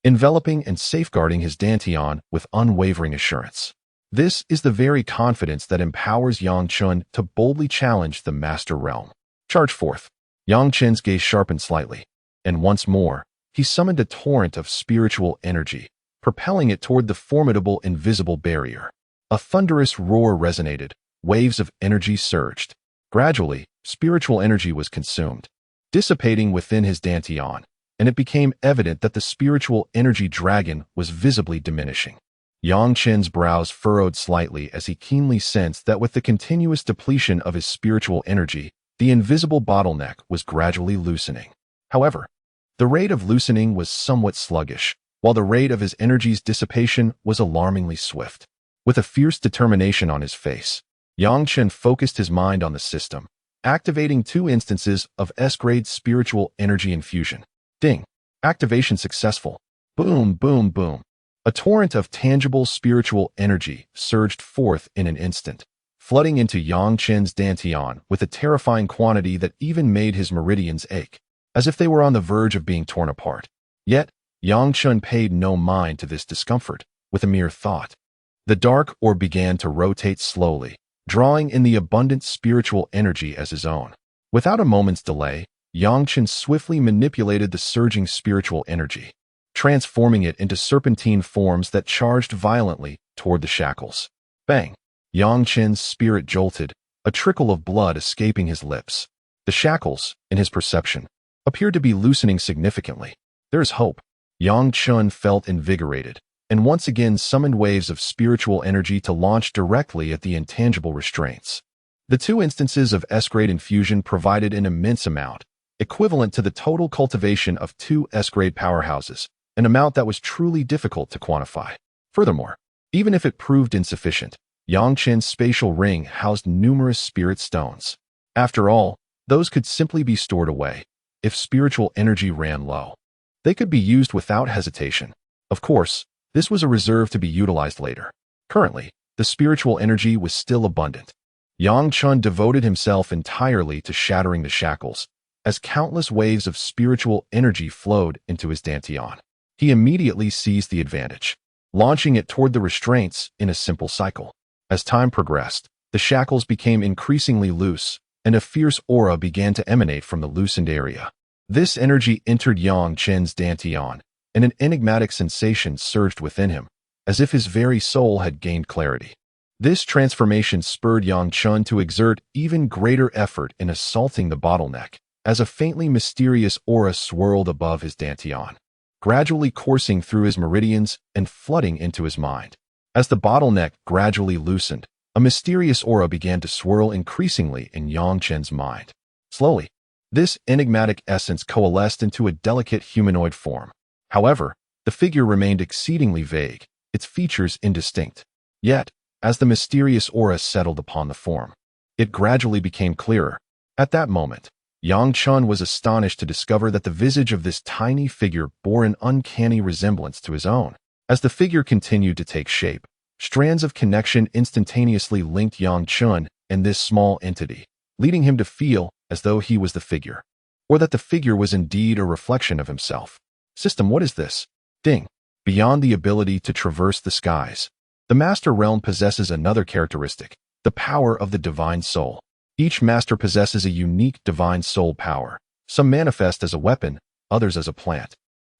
[SPEAKER 1] enveloping and safeguarding his dantian with unwavering assurance. This is the very confidence that empowers Yang Chen to boldly challenge the Master Realm. Charge forth. Yang Chen's gaze sharpened slightly, and once more, he summoned a torrent of spiritual energy, propelling it toward the formidable invisible barrier. A thunderous roar resonated, waves of energy surged, Gradually, spiritual energy was consumed, dissipating within his dantian, and it became evident that the spiritual energy dragon was visibly diminishing. Yang Chen's brows furrowed slightly as he keenly sensed that with the continuous depletion of his spiritual energy, the invisible bottleneck was gradually loosening. However, the rate of loosening was somewhat sluggish, while the rate of his energy's dissipation was alarmingly swift. With a fierce determination on his face, Yang Chen focused his mind on the system, activating 2 instances of S-grade spiritual energy infusion. Ding! Activation successful. Boom, boom, boom. A torrent of tangible spiritual energy surged forth in an instant, flooding into Yang Chen's dantian with a terrifying quantity that even made his meridians ache, as if they were on the verge of being torn apart. Yet, Yang Chen paid no mind to this discomfort. With a mere thought, the dark orb began to rotate slowly, drawing in the abundant spiritual energy as his own. Without a moment's delay, Yang Chen swiftly manipulated the surging spiritual energy, transforming it into serpentine forms that charged violently toward the shackles. Bang! Yang Chen's spirit jolted, a trickle of blood escaping his lips. The shackles, in his perception, appeared to be loosening significantly. There is hope. Yang Chen felt invigorated, and once again summoned waves of spiritual energy to launch directly at the intangible restraints. The 2 instances of S-grade infusion provided an immense amount, equivalent to the total cultivation of 2 S-grade powerhouses, an amount that was truly difficult to quantify. Furthermore, even if it proved insufficient, Yang Chen's spatial ring housed numerous spirit stones. After all, those could simply be stored away. If spiritual energy ran low, they could be used without hesitation. Of course, this was a reserve to be utilized later. Currently, the spiritual energy was still abundant. Yang Chen devoted himself entirely to shattering the shackles, as countless waves of spiritual energy flowed into his dantian. He immediately seized the advantage, launching it toward the restraints in a simple cycle. As time progressed, the shackles became increasingly loose, and a fierce aura began to emanate from the loosened area. This energy entered Yang Chen's dantian, and an enigmatic sensation surged within him, as if his very soul had gained clarity. This transformation spurred Yang Chen to exert even greater effort in assaulting the bottleneck, as a faintly mysterious aura swirled above his dantian, gradually coursing through his meridians and flooding into his mind. As the bottleneck gradually loosened, a mysterious aura began to swirl increasingly in Yang Chen's mind. Slowly, this enigmatic essence coalesced into a delicate humanoid form. However, the figure remained exceedingly vague, its features indistinct. Yet, as the mysterious aura settled upon the form, it gradually became clearer. At that moment, Yang Chen was astonished to discover that the visage of this tiny figure bore an uncanny resemblance to his own. As the figure continued to take shape, strands of connection instantaneously linked Yang Chen and this small entity, leading him to feel as though he was the figure, or that the figure was indeed a reflection of himself. System, what is this? Ding. Beyond the ability to traverse the skies, the Master Realm possesses another characteristic, the power of the Divine Soul. Each Master possesses a unique Divine Soul power. Some manifest as a weapon, others as a plant,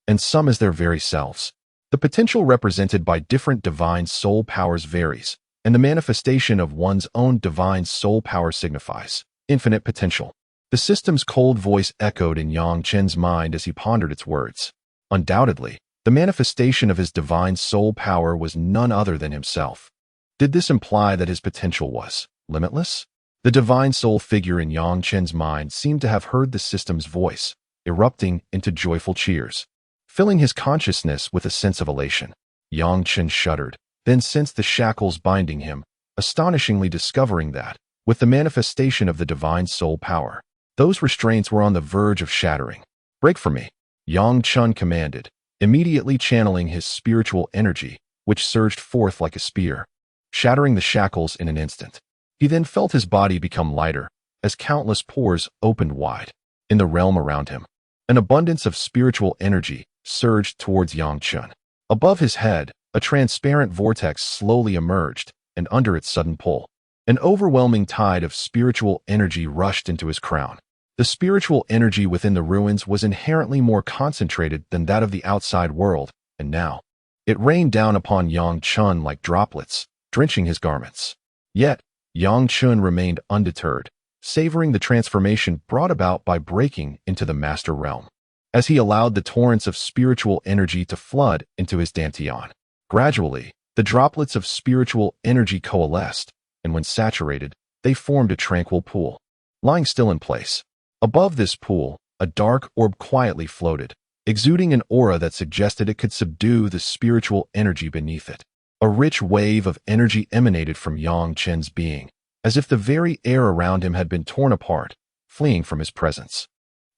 [SPEAKER 1] and some as their very selves. The potential represented by different Divine Soul powers varies, and the manifestation of one's own Divine Soul power signifies infinite potential. The system's cold voice echoed in Yang Chen's mind as he pondered its words. Undoubtedly, the manifestation of his Divine Soul power was none other than himself. Did this imply that his potential was limitless? The Divine Soul figure in Yang Chen's mind seemed to have heard the system's voice, erupting into joyful cheers, filling his consciousness with a sense of elation. Yang Chen shuddered, then sensed the shackles binding him, astonishingly discovering that, with the manifestation of the Divine Soul power, those restraints were on the verge of shattering. Break for me, Yang Chen commanded, immediately channeling his spiritual energy, which surged forth like a spear, shattering the shackles in an instant. He then felt his body become lighter, as countless pores opened wide. In the realm around him, an abundance of spiritual energy surged towards Yang Chen. Above his head, a transparent vortex slowly emerged, and under its sudden pull, an overwhelming tide of spiritual energy rushed into his crown. The spiritual energy within the ruins was inherently more concentrated than that of the outside world, and now, it rained down upon Yang Chen like droplets, drenching his garments. Yet, Yang Chen remained undeterred, savoring the transformation brought about by breaking into the master realm. As he allowed the torrents of spiritual energy to flood into his dantian, gradually, the droplets of spiritual energy coalesced, and when saturated, they formed a tranquil pool, lying still in place. Above this pool, a dark orb quietly floated, exuding an aura that suggested it could subdue the spiritual energy beneath it. A rich wave of energy emanated from Yang Chen's being, as if the very air around him had been torn apart, fleeing from his presence.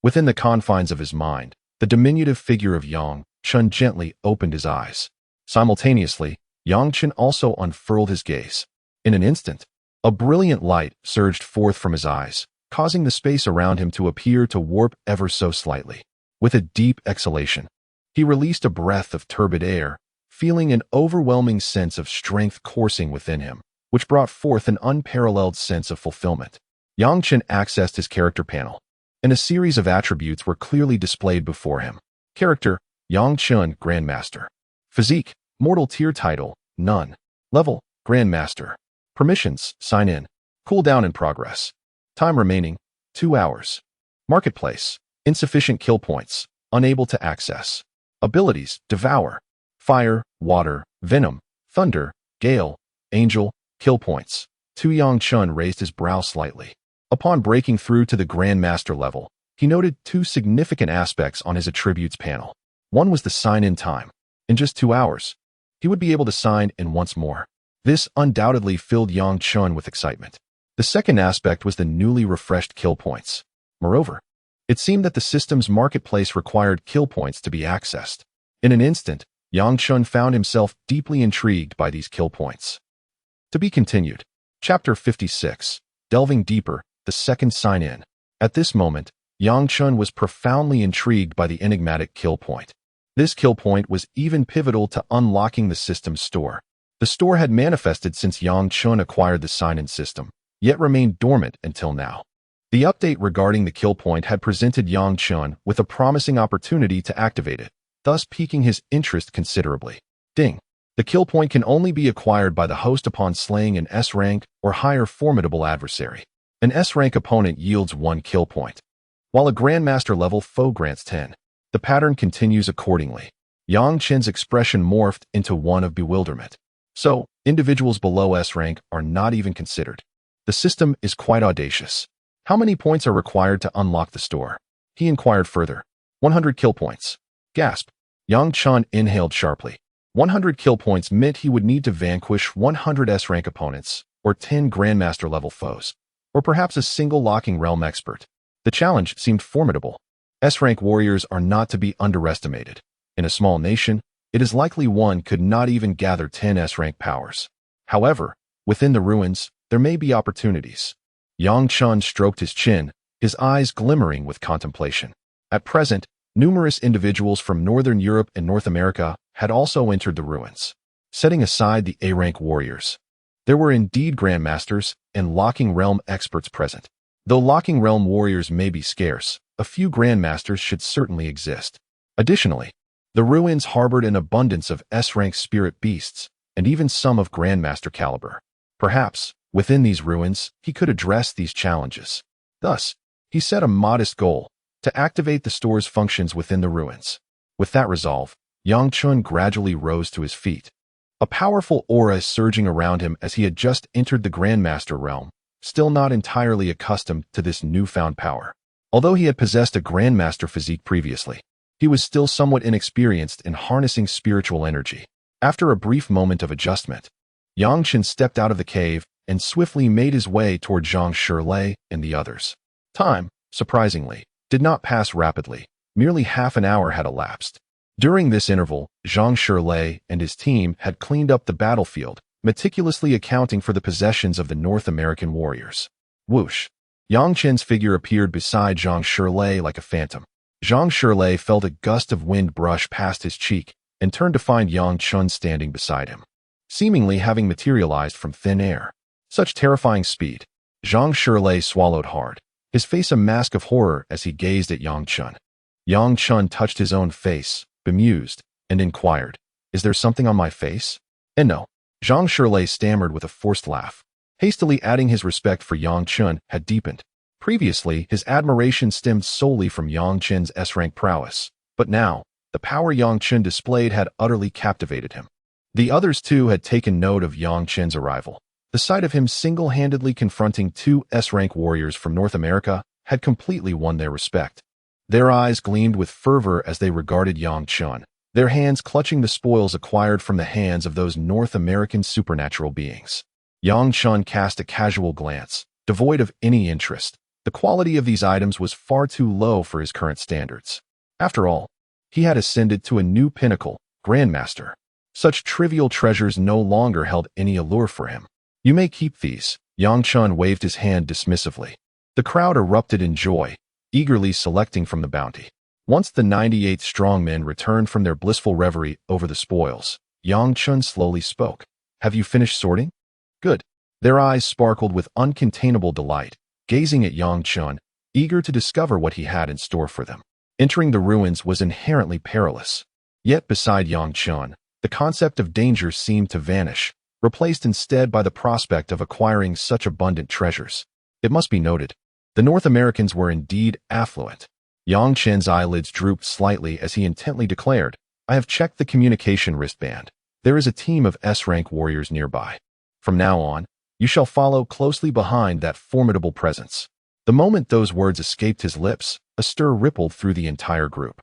[SPEAKER 1] Within the confines of his mind, the diminutive figure of Yang Chen gently opened his eyes. Simultaneously, Yang Chen also unfurled his gaze. In an instant, a brilliant light surged forth from his eyes, causing the space around him to appear to warp ever so slightly. With a deep exhalation, he released a breath of turbid air, feeling an overwhelming sense of strength coursing within him, which brought forth an unparalleled sense of fulfillment. Yang Chen accessed his character panel, and a series of attributes were clearly displayed before him. Character: Yang Chen, Grandmaster. Physique: Mortal Tier. Title: None. Level: Grandmaster. Permissions: Sign in. Cooldown in progress. Time remaining: 2 hours. Marketplace: Insufficient kill points. Unable to access. Abilities: Devour. Fire, Water, Venom, Thunder, Gale, Angel. Kill points: 2. Yang Chen raised his brow slightly. Upon breaking through to the Grandmaster level, he noted 2 significant aspects on his attributes panel. One was the sign-in time. In just 2 hours, he would be able to sign in once more. This undoubtedly filled Yang Chen with excitement. The second aspect was the newly refreshed kill points. Moreover, it seemed that the system's marketplace required kill points to be accessed. In an instant, Yang Chen found himself deeply intrigued by these kill points. To be continued. Chapter 56. Delving deeper, the second sign-in. At this moment, Yang Chen was profoundly intrigued by the enigmatic kill point. This kill point was even pivotal to unlocking the system's store. The store had manifested since Yang Chen acquired the sign-in system, yet remained dormant until now. The update regarding the kill point had presented Yang Chen with a promising opportunity to activate it, thus piquing his interest considerably. Ding. The kill point can only be acquired by the host upon slaying an S-rank or higher formidable adversary. An S-rank opponent yields 1 kill point, while a Grandmaster level foe grants 10. The pattern continues accordingly. Yang Chen's expression morphed into one of bewilderment. So, individuals below S-rank are not even considered. The system is quite audacious. How many points are required to unlock the store? He inquired further. 100 kill points. Gasp. Yang Chen inhaled sharply. 100 kill points meant he would need to vanquish 100 S-rank opponents, or 10 Grandmaster-level foes, or perhaps a single locking realm expert. The challenge seemed formidable. S-rank warriors are not to be underestimated. In a small nation, it is likely one could not even gather 10 S-rank powers. However, within the ruins, there may be opportunities. Yang Chen stroked his chin, his eyes glimmering with contemplation. At present, numerous individuals from Northern Europe and North America had also entered the ruins. Setting aside the A-rank warriors, there were indeed Grandmasters and Locking Realm experts present. Though Locking Realm warriors may be scarce, a few Grandmasters should certainly exist. Additionally, the ruins harbored an abundance of S-rank spirit beasts, and even some of Grandmaster caliber. Perhaps, within these ruins, he could address these challenges. Thus, he set a modest goal: to activate the store's functions within the ruins. With that resolve, Yang Chen gradually rose to his feet. A powerful aura surging around him as he had just entered the Grandmaster realm, still not entirely accustomed to this newfound power. Although he had possessed a Grandmaster physique previously, he was still somewhat inexperienced in harnessing spiritual energy. After a brief moment of adjustment, Yang Chen stepped out of the cave and swiftly made his way toward Zhang Shilei and the others. Time, surprisingly, did not pass rapidly. Merely half an hour had elapsed. During this interval, Zhang Shilei and his team had cleaned up the battlefield, meticulously accounting for the possessions of the North American warriors. Whoosh! Yang Chen's figure appeared beside Zhang Shilei like a phantom. Zhang Shilei felt a gust of wind brush past his cheek and turned to find Yang Chen standing beside him, seemingly having materialized from thin air. Such terrifying speed. Zhang Shilei swallowed hard, his face a mask of horror as he gazed at Yang Chen. Yang Chen touched his own face, bemused, and inquired, "Is there something on my face?" "And no." Zhang Shilei stammered with a forced laugh. Hastily adding his respect for Yang Chen had deepened. Previously, his admiration stemmed solely from Yang Chen's S-rank prowess, but now, the power Yang Chen displayed had utterly captivated him. The others too had taken note of Yang Chen's arrival. The sight of him single-handedly confronting two S-rank warriors from North America had completely won their respect. Their eyes gleamed with fervor as they regarded Yang Chen, their hands clutching the spoils acquired from the hands of those North American supernatural beings. Yang Chen cast a casual glance, devoid of any interest. The quality of these items was far too low for his current standards. After all, he had ascended to a new pinnacle, Grandmaster. Such trivial treasures no longer held any allure for him. You may keep these. Yang Chen waved his hand dismissively. The crowd erupted in joy, eagerly selecting from the bounty. Once the 98 strong men returned from their blissful reverie over the spoils, Yang Chen slowly spoke. Have you finished sorting? Good. Their eyes sparkled with uncontainable delight, gazing at Yang Chen, eager to discover what he had in store for them. Entering the ruins was inherently perilous. Yet beside Yang Chen, the concept of danger seemed to vanish, replaced instead by the prospect of acquiring such abundant treasures. It must be noted, the North Americans were indeed affluent. Yang Chen's eyelids drooped slightly as he intently declared, I have checked the communication wristband. There is a team of S-rank warriors nearby. From now on, you shall follow closely behind that formidable presence. The moment those words escaped his lips, a stir rippled through the entire group.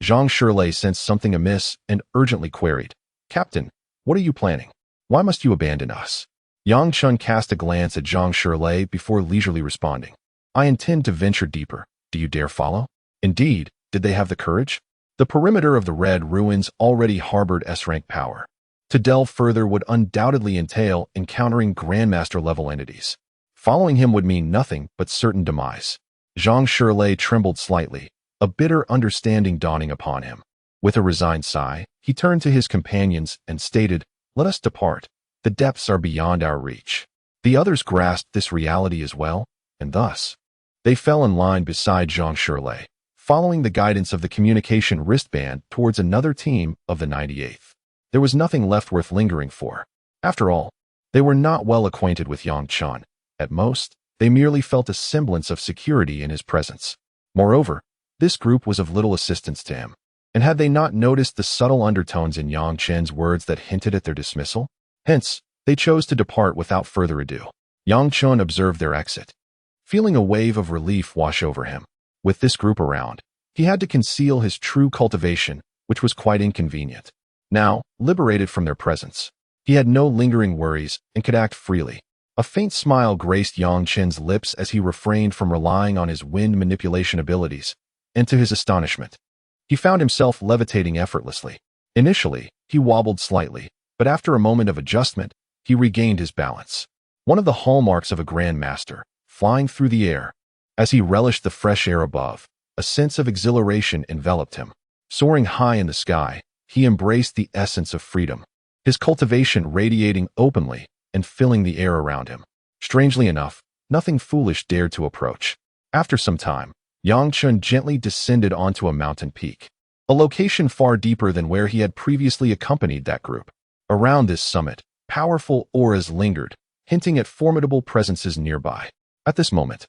[SPEAKER 1] Zhang Shilei sensed something amiss and urgently queried, Captain, what are you planning? Why must you abandon us? Yang Chen cast a glance at Zhang Shilei before leisurely responding. I intend to venture deeper. Do you dare follow? Indeed, did they have the courage? The perimeter of the Red Ruins already harbored S-rank power. To delve further would undoubtedly entail encountering Grandmaster-level entities. Following him would mean nothing but certain demise. Zhang Shilei trembled slightly, a bitter understanding dawning upon him. With a resigned sigh, he turned to his companions and stated, Let us depart. The depths are beyond our reach. The others grasped this reality as well, and thus, they fell in line beside Zhang Shilei, following the guidance of the communication wristband towards another team of the 98th. There was nothing left worth lingering for. After all, they were not well acquainted with Yang Chen. At most, they merely felt a semblance of security in his presence. Moreover, this group was of little assistance to him. And had they not noticed the subtle undertones in Yang Chen's words that hinted at their dismissal? Hence, they chose to depart without further ado. Yang Chen observed their exit, feeling a wave of relief wash over him. With this group around, he had to conceal his true cultivation, which was quite inconvenient. Now, liberated from their presence, he had no lingering worries and could act freely. A faint smile graced Yang Chen's lips as he refrained from relying on his wind manipulation abilities, and to his astonishment, he found himself levitating effortlessly. Initially, he wobbled slightly, but after a moment of adjustment, he regained his balance. One of the hallmarks of a Grandmaster, flying through the air. As he relished the fresh air above, a sense of exhilaration enveloped him. Soaring high in the sky, he embraced the essence of freedom, his cultivation radiating openly and filling the air around him. Strangely enough, nothing foolish dared to approach. After some time, Yang Chen gently descended onto a mountain peak, a location far deeper than where he had previously accompanied that group. Around this summit, powerful auras lingered, hinting at formidable presences nearby. At this moment,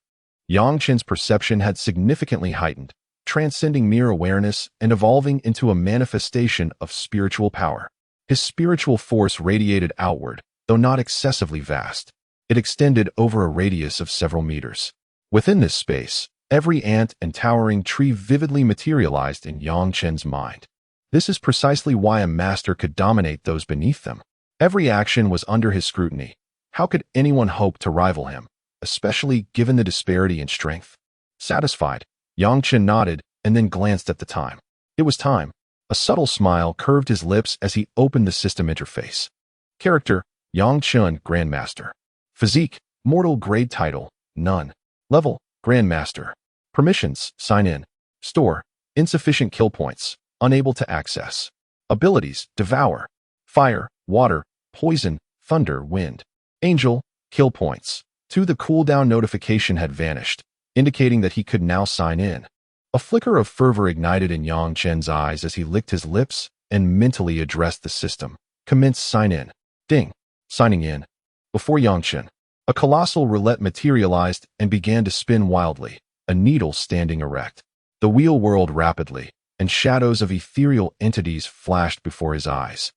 [SPEAKER 1] Yang Chen's perception had significantly heightened, transcending mere awareness and evolving into a manifestation of spiritual power. His spiritual force radiated outward, though not excessively vast. It extended over a radius of several meters. Within this space, every ant and towering tree vividly materialized in Yang Chen's mind. This is precisely why a master could dominate those beneath them. Every action was under his scrutiny. How could anyone hope to rival him, especially given the disparity in strength? Satisfied, Yang Chen nodded and then glanced at the time. It was time. A subtle smile curved his lips as he opened the system interface. Character, Yang Chen, Grandmaster. Physique, mortal grade title, none. Level, Grandmaster. Permissions, sign in. Store, insufficient kill points, unable to access. Abilities, devour. Fire, water, poison, thunder, wind. Angel, kill points. The cooldown notification had vanished, indicating that he could now sign in. A flicker of fervor ignited in Yang Chen's eyes as he licked his lips and mentally addressed the system. Commence sign in. Ding. Signing in. Before Yang Chen, A colossal roulette materialized and began to spin wildly, a needle standing erect. The wheel whirled rapidly, and shadows of ethereal entities flashed before his eyes.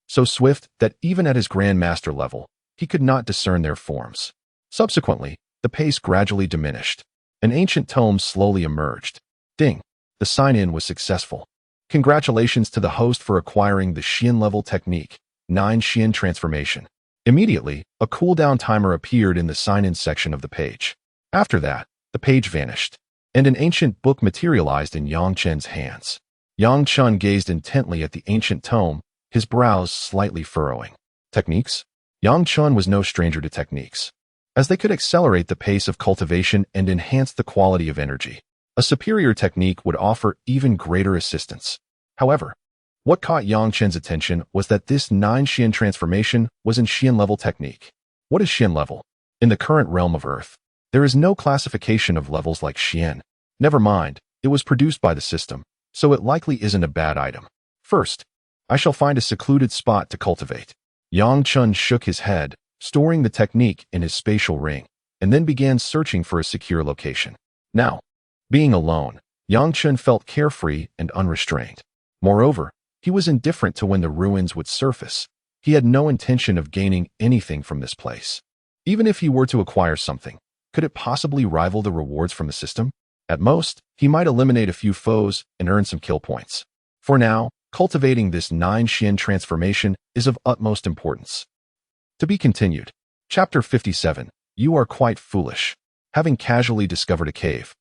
[SPEAKER 1] So swift that even at his Grandmaster level, he could not discern their forms. Subsequently, the pace gradually diminished. An ancient tome slowly emerged. Ding! The sign-in was successful. Congratulations to the host for acquiring the Xian-level technique, 9 Xian transformation. Immediately, a cooldown timer appeared in the sign-in section of the page. After that, the page vanished, and an ancient book materialized in Yang Chen's hands. Yang Chen gazed intently at the ancient tome, his brows slightly furrowing. Techniques? Yang Chen was no stranger to techniques, as they could accelerate the pace of cultivation and enhance the quality of energy. A superior technique would offer even greater assistance. However, what caught Yang Chen's attention was that this 9 Xian transformation was in Xian-level technique. What is Xian level? In the current realm of Earth, there is no classification of levels like Xian. Never mind, it was produced by the system, so it likely isn't a bad item. First, I shall find a secluded spot to cultivate. Yang Chen shook his head, storing the technique in his spatial ring, and then began searching for a secure location. Now, being alone, Yang Chen felt carefree and unrestrained. Moreover, he was indifferent to when the ruins would surface. He had no intention of gaining anything from this place. Even if he were to acquire something, could it possibly rival the rewards from the system? At most, he might eliminate a few foes and earn some kill points. For now, cultivating this 9 Xian transformation is of utmost importance. To be continued. Chapter 57. You are quite foolish. Having casually discovered a cave,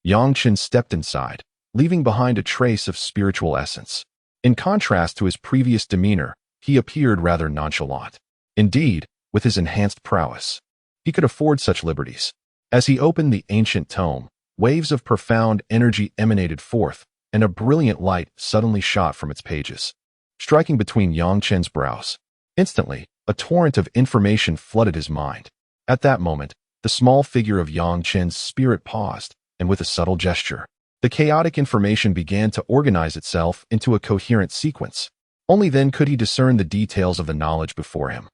[SPEAKER 1] Yang Chen stepped inside, leaving behind a trace of spiritual essence. In contrast to his previous demeanor, he appeared rather nonchalant. Indeed, with his enhanced prowess, he could afford such liberties. As he opened the ancient tome, waves of profound energy emanated forth, and a brilliant light suddenly shot from its pages, striking between Yang Chen's brows. Instantly, a torrent of information flooded his mind. At that moment, the small figure of Yang Chen's spirit paused, and with a subtle gesture, the chaotic information began to organize itself into a coherent sequence. Only then could he discern the details of the knowledge before him.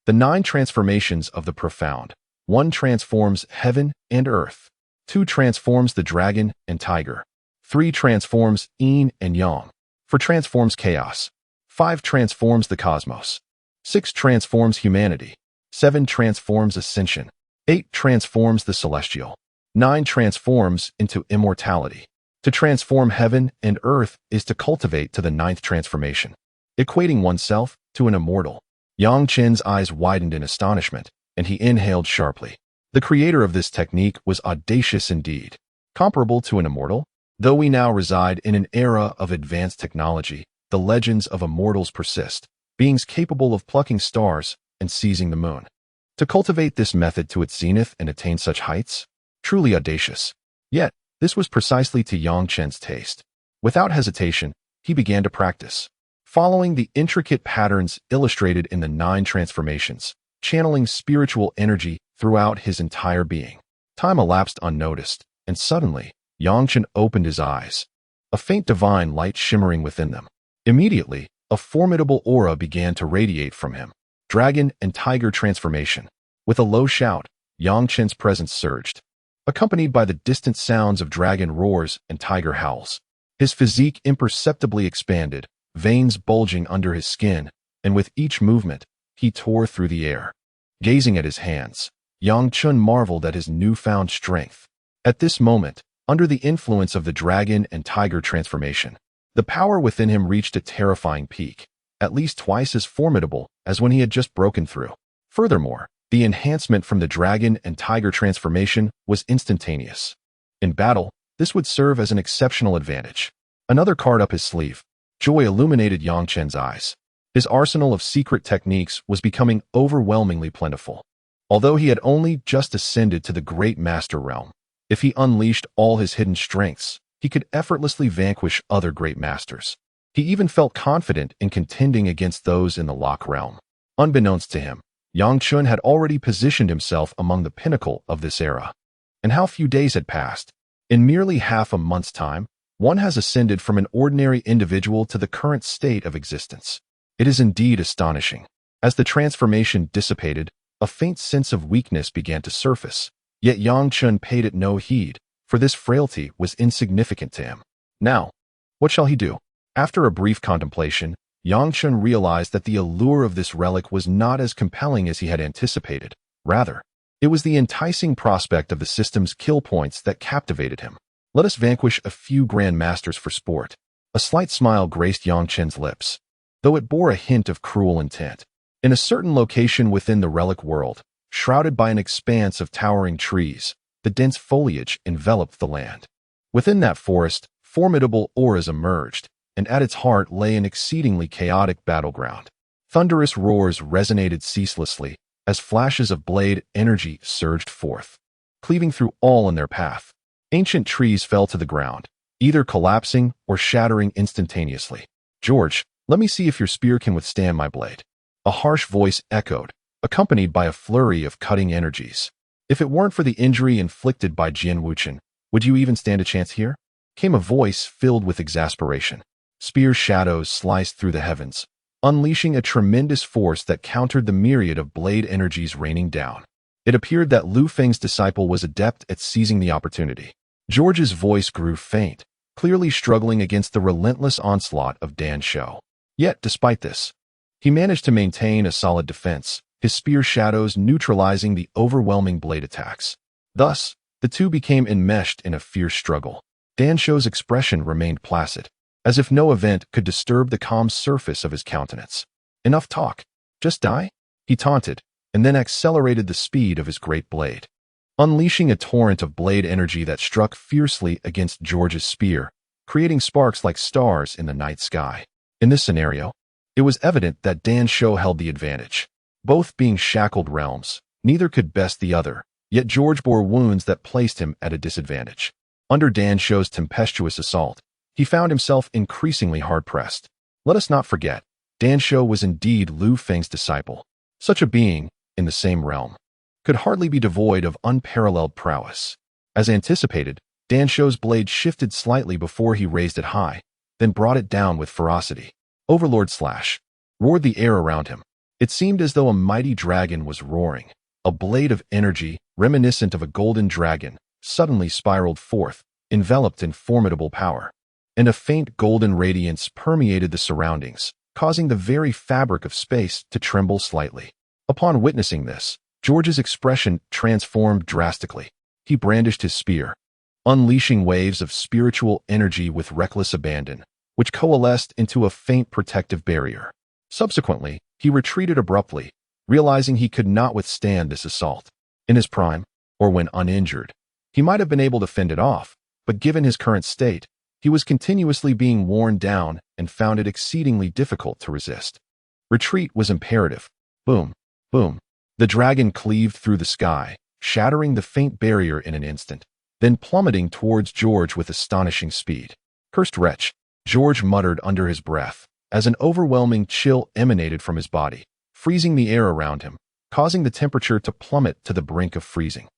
[SPEAKER 1] The 9 transformations of the profound. 1 transforms heaven and earth. 2 transforms the dragon and tiger. 3 transforms yin and yang. 4 transforms chaos. 5 transforms the cosmos. 6 transforms humanity. 7 transforms ascension. 8 transforms the celestial. 9 transforms into immortality. To transform heaven and earth is to cultivate to the 9th transformation, equating oneself to an immortal. Yang Chen's eyes widened in astonishment, and he inhaled sharply. The creator of this technique was audacious indeed. Comparable to an immortal? Though we now reside in an era of advanced technology, the legends of immortals persist, beings capable of plucking stars and seizing the moon. To cultivate this method to its zenith and attain such heights? Truly audacious. Yet, this was precisely to Yang Chen's taste. Without hesitation, he began to practice, following the intricate patterns illustrated in the 9 transformations, channeling spiritual energy throughout his entire being. Time elapsed unnoticed, and suddenly, Yang Chen opened his eyes, a faint divine light shimmering within them. Immediately, a formidable aura began to radiate from him. Dragon and tiger transformation. With a low shout, Yang Chen's presence surged, accompanied by the distant sounds of dragon roars and tiger howls. His physique imperceptibly expanded, veins bulging under his skin, and with each movement, he tore through the air. Gazing at his hands, Yang Chen marveled at his newfound strength. At this moment, under the influence of the dragon and tiger transformation, the power within him reached a terrifying peak, at least twice as formidable as when he had just broken through. Furthermore, the enhancement from the dragon and tiger transformation was instantaneous. In battle, this would serve as an exceptional advantage. Another card up his sleeve. Joy illuminated Yang Chen's eyes. His arsenal of secret techniques was becoming overwhelmingly plentiful. Although he had only just ascended to the Great Master realm, if he unleashed all his hidden strengths, he could effortlessly vanquish other great masters. He even felt confident in contending against those in the Lock realm. Unbeknownst to him, Yang Chen had already positioned himself among the pinnacle of this era. And how few days had passed. In merely half a month's time, one has ascended from an ordinary individual to the current state of existence. It is indeed astonishing. As the transformation dissipated, A faint sense of weakness began to surface, yet Yang Chen paid it no heed, for this frailty was insignificant to him. Now, what shall he do? After a brief contemplation, Yang Chen realized that the allure of this relic was not as compelling as he had anticipated. Rather, it was the enticing prospect of the system's kill points that captivated him. Let us vanquish a few Grandmasters for sport. A slight smile graced Yang Chen's lips, though it bore a hint of cruel intent. In a certain location within the relic world, shrouded by an expanse of towering trees, the dense foliage enveloped the land. Within that forest, formidable auras emerged, and at its heart lay an exceedingly chaotic battleground. Thunderous roars resonated ceaselessly as flashes of blade energy surged forth, cleaving through all in their path. Ancient trees fell to the ground, either collapsing or shattering instantaneously. "George, let me see if your spear can withstand my blade." A harsh voice echoed, accompanied by a flurry of cutting energies. "If it weren't for the injury inflicted by Jian Wuchen, would you even stand a chance here?" Came a voice filled with exasperation. Spear shadows sliced through the heavens, unleashing a tremendous force that countered the myriad of blade energies raining down. It appeared that Lu Feng's disciple was adept at seizing the opportunity. George's voice grew faint, clearly struggling against the relentless onslaught of Dan Shou. Yet, despite this, he managed to maintain a solid defense, his spear shadows neutralizing the overwhelming blade attacks. Thus, the two became enmeshed in a fierce struggle. Dan Shou's expression remained placid, as if no event could disturb the calm surface of his countenance. "Enough talk. Just die?" he taunted, and then accelerated the speed of his great blade, unleashing a torrent of blade energy that struck fiercely against George's spear, creating sparks like stars in the night sky. In this scenario, it was evident that Dan Shou held the advantage. Both being shackled realms, neither could best the other, yet George bore wounds that placed him at a disadvantage. Under Dan Shou's tempestuous assault, he found himself increasingly hard-pressed. Let us not forget, Dan Shou was indeed Lu Feng's disciple. Such a being, in the same realm, could hardly be devoid of unparalleled prowess. As anticipated, Dan Shou's blade shifted slightly before he raised it high, then brought it down with ferocity. "Overlord Slash!" roared the air around him. It seemed as though a mighty dragon was roaring. A blade of energy, reminiscent of a golden dragon, suddenly spiraled forth, enveloped in formidable power. And a faint golden radiance permeated the surroundings, causing the very fabric of space to tremble slightly. Upon witnessing this, George's expression transformed drastically. He brandished his spear, unleashing waves of spiritual energy with reckless abandon, which coalesced into a faint protective barrier. Subsequently, he retreated abruptly, realizing he could not withstand this assault. In his prime, or when uninjured, he might have been able to fend it off, but given his current state, he was continuously being worn down and found it exceedingly difficult to resist. Retreat was imperative. Boom, boom. The dragon cleaved through the sky, shattering the faint barrier in an instant, then plummeting towards George with astonishing speed. "Cursed wretch," George muttered under his breath, as an overwhelming chill emanated from his body, freezing the air around him, causing the temperature to plummet to the brink of freezing.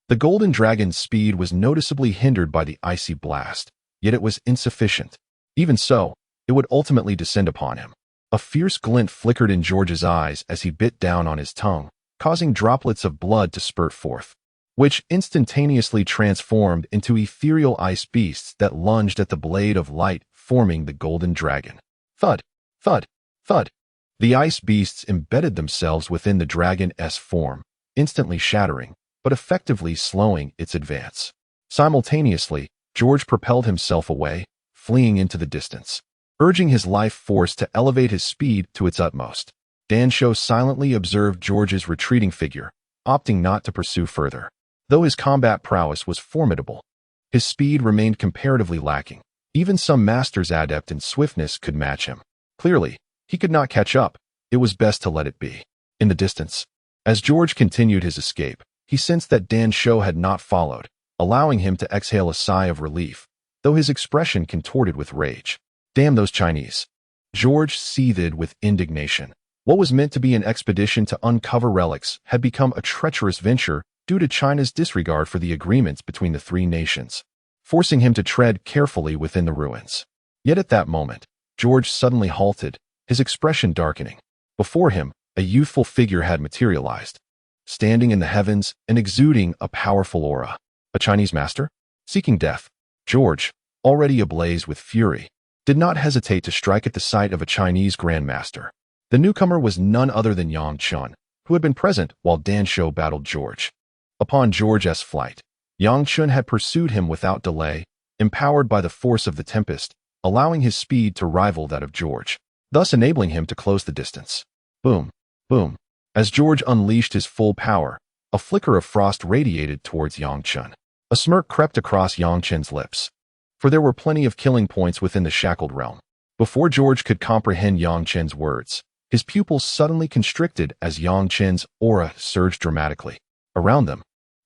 [SPEAKER 1] The golden dragon's speed was noticeably hindered by the icy blast, yet it was insufficient. Even so, it would ultimately descend upon him. A fierce glint flickered in George's eyes as he bit down on his tongue, causing droplets of blood to spurt forth, which instantaneously transformed into ethereal ice beasts that lunged at the blade of light, forming the golden dragon. Thud, thud, thud. The ice beasts embedded themselves within the dragon's form, instantly shattering, but effectively slowing its advance. Simultaneously, George propelled himself away, fleeing into the distance, urging his life force to elevate his speed to its utmost. Dan Shou silently observed George's retreating figure, opting not to pursue further. Though his combat prowess was formidable, his speed remained comparatively lacking. Even some master's adept in swiftness could match him. Clearly, he could not catch up. It was best to let it be. In the distance, as George continued his escape, he sensed that Dan Shou had not followed, allowing him to exhale a sigh of relief, though his expression contorted with rage. Damn those Chinese. George seethed with indignation. What was meant to be an expedition to uncover relics had become a treacherous venture due to China's disregard for the agreements between the three nations, forcing him to tread carefully within the ruins. Yet at that moment, George suddenly halted, his expression darkening. Before him, a youthful figure had materialized. standing in the heavens and exuding a powerful aura. A Chinese master? Seeking death. George, already ablaze with fury, did not hesitate to strike at the sight of a Chinese Grandmaster. The newcomer was none other than Chen, who had been present while Dan Shou battled George. Upon George's flight, Chen had pursued him without delay, empowered by the force of the Tempest, allowing his speed to rival that of George, thus enabling him to close the distance. Boom, boom. As George unleashed his full power, a flicker of frost radiated towards Chen. A smirk crept across Chen's lips, for there were plenty of killing points within the shackled realm. Before George could comprehend Chen's words, his pupils suddenly constricted as Chen's aura surged dramatically. Around them,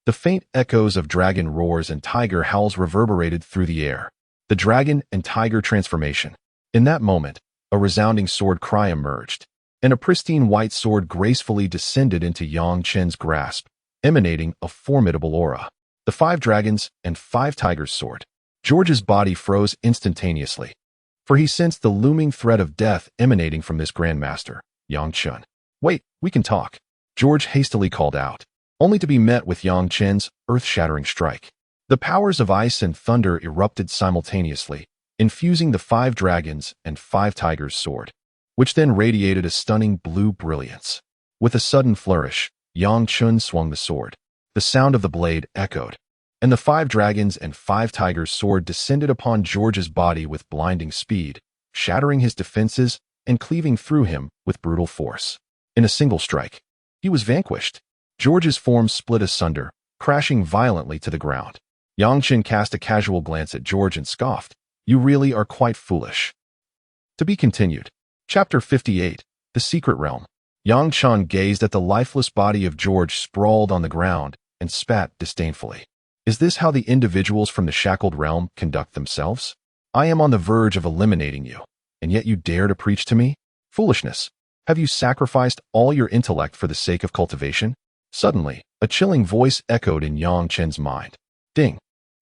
[SPEAKER 1] the faint echoes of dragon roars and tiger howls reverberated through the air. The dragon and tiger transformation. In that moment, a resounding sword cry emerged, and a pristine white sword gracefully descended into Chen's grasp, emanating a formidable aura. The 5 dragons and 5 tigers sword. George's body froze instantaneously, for he sensed the looming threat of death emanating from this Grandmaster, Chen. Wait, we can talk. George hastily called out, only to be met with Chen's earth-shattering strike. The powers of ice and thunder erupted simultaneously, infusing the 5 dragons and 5 tigers sword, which then radiated a stunning blue brilliance. With a sudden flourish, Chen swung the sword. The sound of the blade echoed, and the 5 dragons and 5 tigers sword descended upon George's body with blinding speed, shattering his defenses and cleaving through him with brutal force. In a single strike, he was vanquished. George's form split asunder, crashing violently to the ground. Chen cast a casual glance at George and scoffed, "You really are quite foolish." To be continued. Chapter 58, The Secret Realm. Chen gazed at the lifeless body of George sprawled on the ground and spat disdainfully. Is this how the individuals from the shackled realm conduct themselves? I am on the verge of eliminating you, and yet you dare to preach to me? Foolishness! Have you sacrificed all your intellect for the sake of cultivation? Suddenly, a chilling voice echoed in Chen's mind. Ding!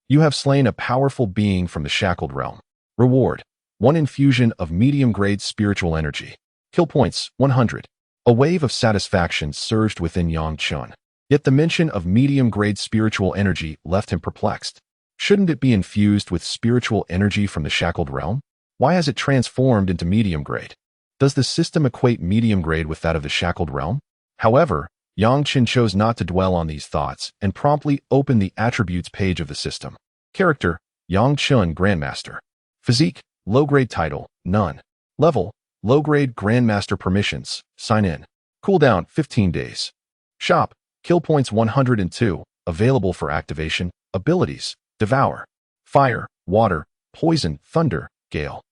[SPEAKER 1] You have slain a powerful being from the shackled realm. Reward: 1 infusion of medium-grade spiritual energy. Kill points: 100. A wave of satisfaction surged within Chen. Yet the mention of medium-grade spiritual energy left him perplexed. Shouldn't it be infused with spiritual energy from the shackled realm? Why has it transformed into medium-grade? Does the system equate medium-grade with that of the shackled realm? However, Chen chose not to dwell on these thoughts and promptly opened the attributes page of the system. Character: Chen Grandmaster. Physique: low-grade title, none. Level: low-grade Grandmaster permissions, sign in. Cooldown: 15 days. Shop: kill points 102, available for activation. Abilities: devour, fire, water, poison, thunder, gale.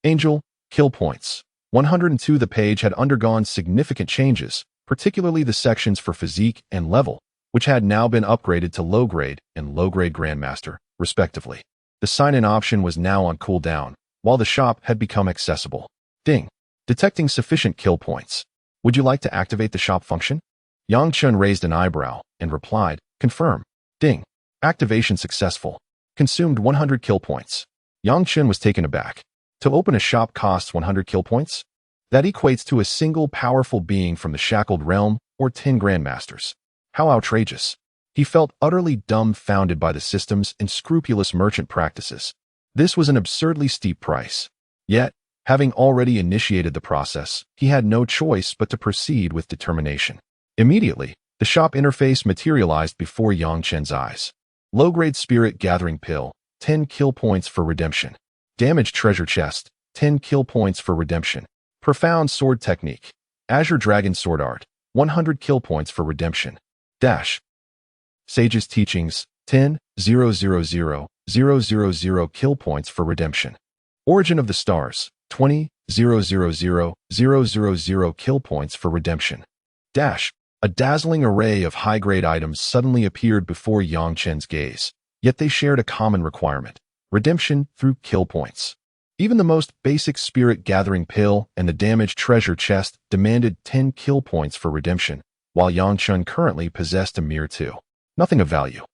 [SPEAKER 1] Angel: kill points 102. The page had undergone significant changes, particularly the sections for physique and level, which had now been upgraded to low-grade and low-grade Grandmaster, respectively. The sign-in option was now on cooldown, while the shop had become accessible. Ding! Detecting sufficient kill points. Would you like to activate the shop function? Chen raised an eyebrow and replied, confirm. Ding! Activation successful. Consumed 100 kill points. Chen was taken aback. To open a shop costs 100 kill points? That equates to a single powerful being from the shackled realm or 10 Grandmasters. How outrageous. He felt utterly dumbfounded by the system's unscrupulous merchant practices. This was an absurdly steep price. Yet, having already initiated the process, he had no choice but to proceed with determination. Immediately, the shop interface materialized before Chen's eyes. Low-grade spirit gathering pill, 10 kill points for redemption. Damaged treasure chest, 10 kill points for redemption. Profound sword technique. Azure Dragon Sword Art, 100 kill points for redemption. Dash. Sage's Teachings, 10,000,000 kill points for redemption. Origin of the Stars, 20,000,000 kill points for redemption. Dash. A dazzling array of high-grade items suddenly appeared before Chen's gaze, yet they shared a common requirement: redemption through kill points. Even the most basic spirit gathering pill and the damaged treasure chest demanded 10 kill points for redemption, while Chen currently possessed a mere 2. Nothing of value.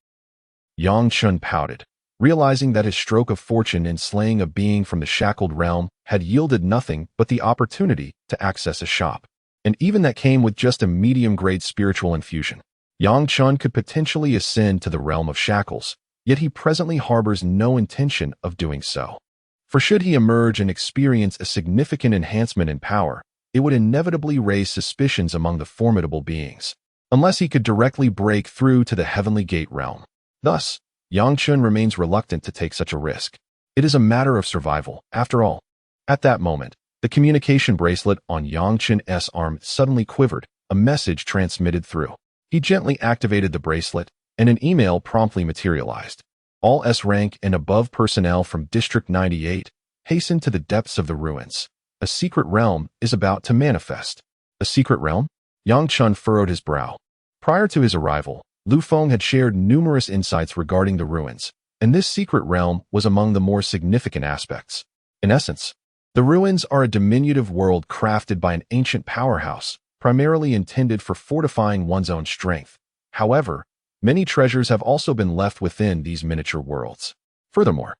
[SPEAKER 1] Chen pouted, realizing that his stroke of fortune in slaying a being from the shackled realm had yielded nothing but the opportunity to access a shop. And even that came with just a medium-grade spiritual infusion. Yang Chen could potentially ascend to the realm of shackles, yet he presently harbors no intention of doing so. For should he emerge and experience a significant enhancement in power, it would inevitably raise suspicions among the formidable beings, unless he could directly break through to the heavenly gate realm. Thus, Yang Chen remains reluctant to take such a risk. It is a matter of survival, after all. At that moment, the communication bracelet on Yang Chen's arm suddenly quivered, a message transmitted through. He gently activated the bracelet, and an email promptly materialized. All S-rank and above personnel from District 98 hasten to the depths of the ruins. A secret realm is about to manifest. A secret realm? Yang Chen furrowed his brow. Prior to his arrival, Lu Feng had shared numerous insights regarding the ruins, and this secret realm was among the more significant aspects. In essence, the ruins are a diminutive world crafted by an ancient powerhouse, primarily intended for fortifying one's own strength. However, many treasures have also been left within these miniature worlds. Furthermore,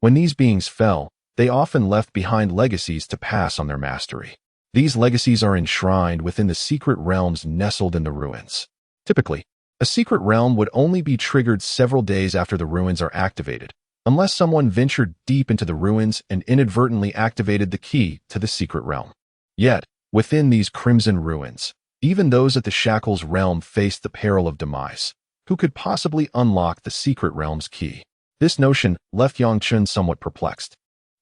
[SPEAKER 1] when these beings fell, they often left behind legacies to pass on their mastery. These legacies are enshrined within the secret realms nestled in the ruins. Typically, a secret realm would only be triggered several days after the ruins are activated, unless someone ventured deep into the ruins and inadvertently activated the key to the secret realm. Yet, within these crimson ruins, even those at the Shackles realm faced the peril of demise. Who could possibly unlock the secret realm's key? This notion left Yang Chen somewhat perplexed.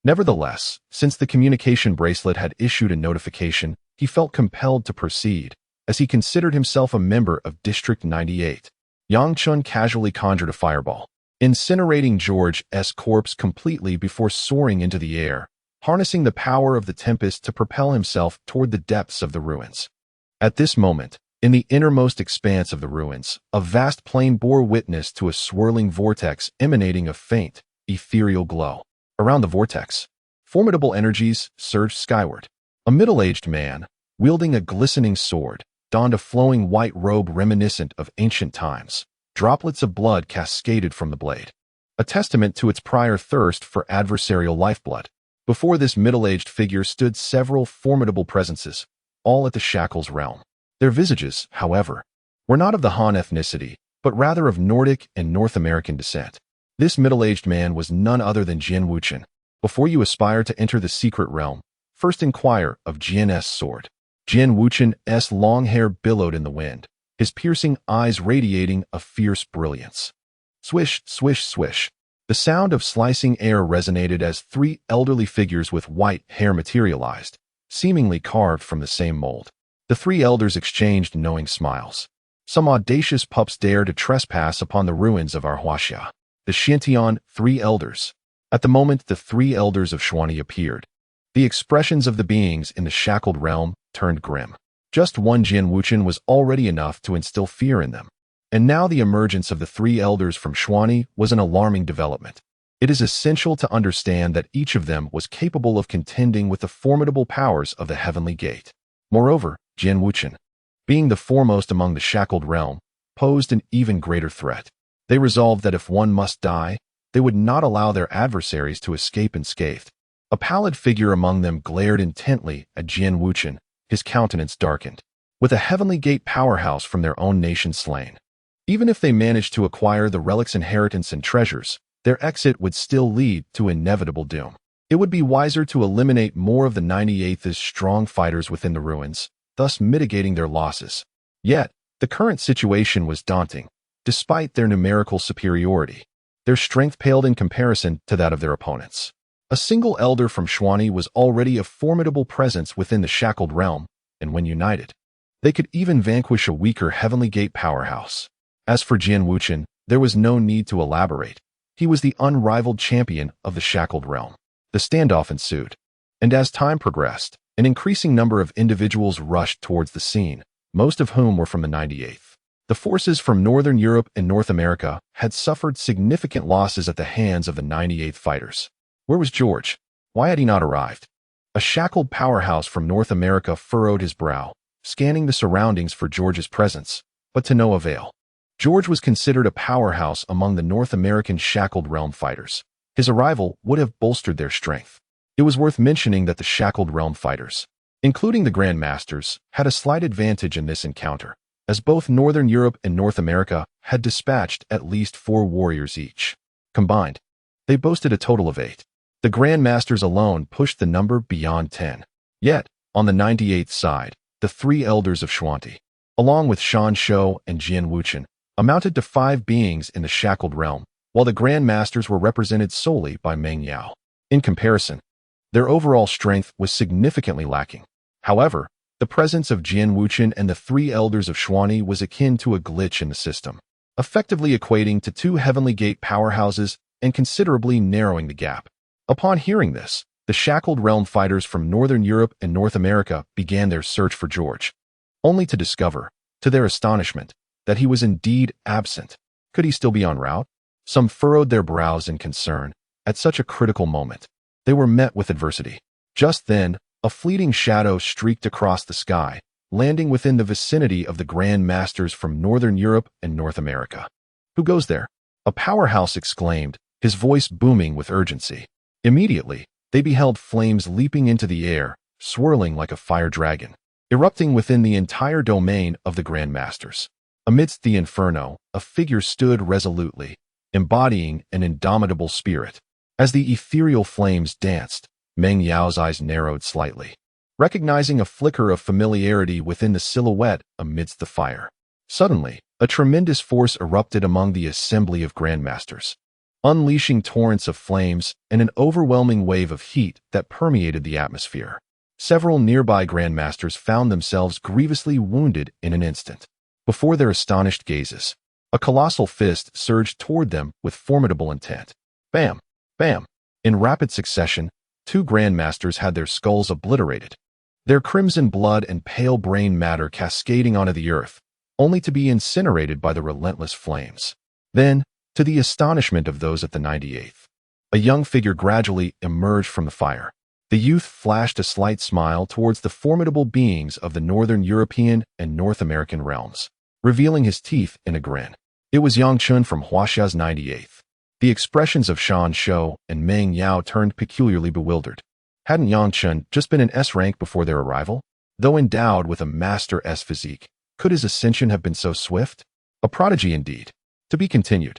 [SPEAKER 1] Nevertheless, since the communication bracelet had issued a notification, he felt compelled to proceed, as he considered himself a member of District 98. Yang Chen casually conjured a fireball, incinerating George's corpse completely before soaring into the air, harnessing the power of the tempest to propel himself toward the depths of the ruins. At this moment, in the innermost expanse of the ruins, a vast plain bore witness to a swirling vortex emanating a faint, ethereal glow. Around the vortex, formidable energies surged skyward. A middle-aged man, wielding a glistening sword, donned a flowing white robe reminiscent of ancient times. Droplets of blood cascaded from the blade, a testament to its prior thirst for adversarial lifeblood. Before this middle-aged figure stood several formidable presences, all at the Shackles realm. Their visages, however, were not of the Han ethnicity, but rather of Nordic and North American descent. This middle-aged man was none other than Jian Wuchen. Before you aspire to enter the secret realm, first inquire of Jian's sword. Jian Wuchen's long hair billowed in the wind, his piercing eyes radiating a fierce brilliance. Swish, swish, swish. The sound of slicing air resonated as three elderly figures with white hair materialized, seemingly carved from the same mold. The three elders exchanged knowing smiles. Some audacious pups dare to trespass upon the ruins of our Huaxia. The Xiantian three elders. At the moment the three elders of Xuanyi appeared, the expressions of the beings in the shackled realm turned grim. Just one Jian Wuchen was already enough to instill fear in them. And now the emergence of the three elders from Xuanyi was an alarming development. It is essential to understand that each of them was capable of contending with the formidable powers of the Heavenly Gate. Moreover, Jian Wuchen, being the foremost among the shackled realm, posed an even greater threat. They resolved that if one must die, they would not allow their adversaries to escape unscathed. A pallid figure among them glared intently at Jian Wuchen, his countenance darkened. With a Heavenly Gate powerhouse from their own nation slain, even if they managed to acquire the relic's inheritance and treasures, their exit would still lead to inevitable doom. It would be wiser to eliminate more of the 98th's strong fighters within the ruins, thus mitigating their losses. Yet, the current situation was daunting. Despite their numerical superiority, their strength paled in comparison to that of their opponents. A single elder from Xuanyi was already a formidable presence within the shackled realm, and when united, they could even vanquish a weaker Heavenly Gate powerhouse. As for Jian Wuchen, there was no need to elaborate. He was the unrivaled champion of the shackled realm. The standoff ensued, and as time progressed, an increasing number of individuals rushed towards the scene, most of whom were from the 98th. The forces from Northern Europe and North America had suffered significant losses at the hands of the 98th fighters. Where was George? Why had he not arrived? A shackled powerhouse from North America furrowed his brow, scanning the surroundings for George's presence, but to no avail. George was considered a powerhouse among the North American shackled realm fighters. His arrival would have bolstered their strength. It was worth mentioning that the shackled realm fighters, including the Grandmasters, had a slight advantage in this encounter. as both Northern Europe and North America had dispatched at least 4 warriors each. Combined, they boasted a total of 8. The Grandmasters alone pushed the number beyond 10. Yet, on the 98th side, the 3 elders of Xuanti, along with Shan Shou and Jian Wuchen, amounted to 5 beings in the shackled realm, while the Grandmasters were represented solely by Meng Yao. In comparison, their overall strength was significantly lacking. However, the presence of Jian Wuchen and the 3 elders of Xuanti was akin to a glitch in the system, effectively equating to 2 Heavenly Gate powerhouses and considerably narrowing the gap. Upon hearing this, the shackled realm fighters from Northern Europe and North America began their search for George, only to discover, to their astonishment, that he was indeed absent. Could he still be en route? Some furrowed their brows in concern. At such a critical moment, they were met with adversity. Just then, a fleeting shadow streaked across the sky, landing within the vicinity of the Grand Masters from Northern Europe and North America. "Who goes there?" a powerhouse exclaimed, his voice booming with urgency. Immediately, they beheld flames leaping into the air, swirling like a fire dragon, erupting within the entire domain of the Grand Masters. Amidst the inferno, a figure stood resolutely, embodying an indomitable spirit. As the ethereal flames danced, Meng Yao's eyes narrowed slightly, recognizing a flicker of familiarity within the silhouette amidst the fire. Suddenly, a tremendous force erupted among the assembly of Grandmasters, unleashing torrents of flames and an overwhelming wave of heat that permeated the atmosphere. Several nearby Grandmasters found themselves grievously wounded in an instant. Before their astonished gazes, a colossal fist surged toward them with formidable intent. Bam! Bam! In rapid succession, 2 Grandmasters had their skulls obliterated, their crimson blood and pale brain matter cascading onto the earth, only to be incinerated by the relentless flames. Then, to the astonishment of those at the 98th, a young figure gradually emerged from the fire. The youth flashed a slight smile towards the formidable beings of the Northern European and North American realms, revealing his teeth in a grin. It was Chen from Huaxia's 98th. The expressions of Shan Shou and Meng Yao turned peculiarly bewildered. Hadn't Chen just been an S rank before their arrival? Though endowed with a Master S physique, could his ascension have been so swift? A prodigy indeed. To be continued.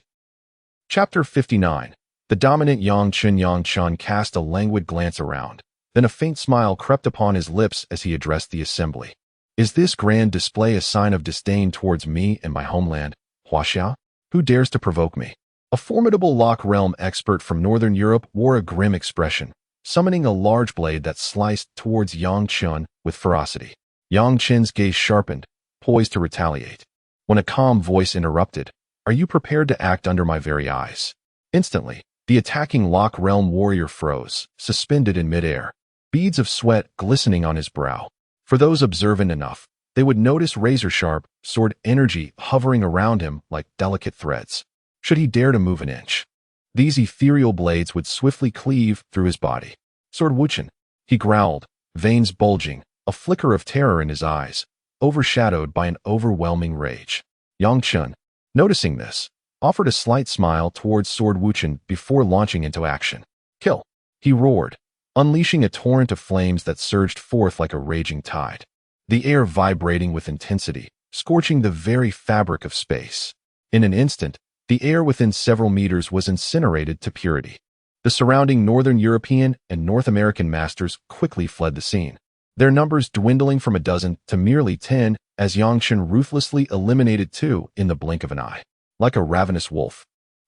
[SPEAKER 1] Chapter 59. The dominant Chen cast a languid glance around, then a faint smile crept upon his lips as he addressed the assembly. "Is this grand display a sign of disdain towards me and my homeland, Huaxia? Who dares to provoke me?" A formidable lock realm expert from Northern Europe wore a grim expression, summoning a large blade that sliced towards Chen with ferocity. Chen's gaze sharpened, poised to retaliate, when a calm voice interrupted, "Are you prepared to act under my very eyes?" Instantly, the attacking lock realm warrior froze, suspended in midair, beads of sweat glistening on his brow. For those observant enough, they would notice razor-sharp, sword energy hovering around him like delicate threads. Should he dare to move an inch, these ethereal blades would swiftly cleave through his body. "Sword Wuchen," he growled, veins bulging, a flicker of terror in his eyes, overshadowed by an overwhelming rage. Chen, noticing this, offered a slight smile towards Sword Wuchen before launching into action. "Kill!" he roared, unleashing a torrent of flames that surged forth like a raging tide, the air vibrating with intensity, scorching the very fabric of space. In an instant, the air within several meters was incinerated to purity. The surrounding Northern European and North American masters quickly fled the scene, their numbers dwindling from a dozen to merely 10 as Chen ruthlessly eliminated 2 in the blink of an eye. Like a ravenous wolf,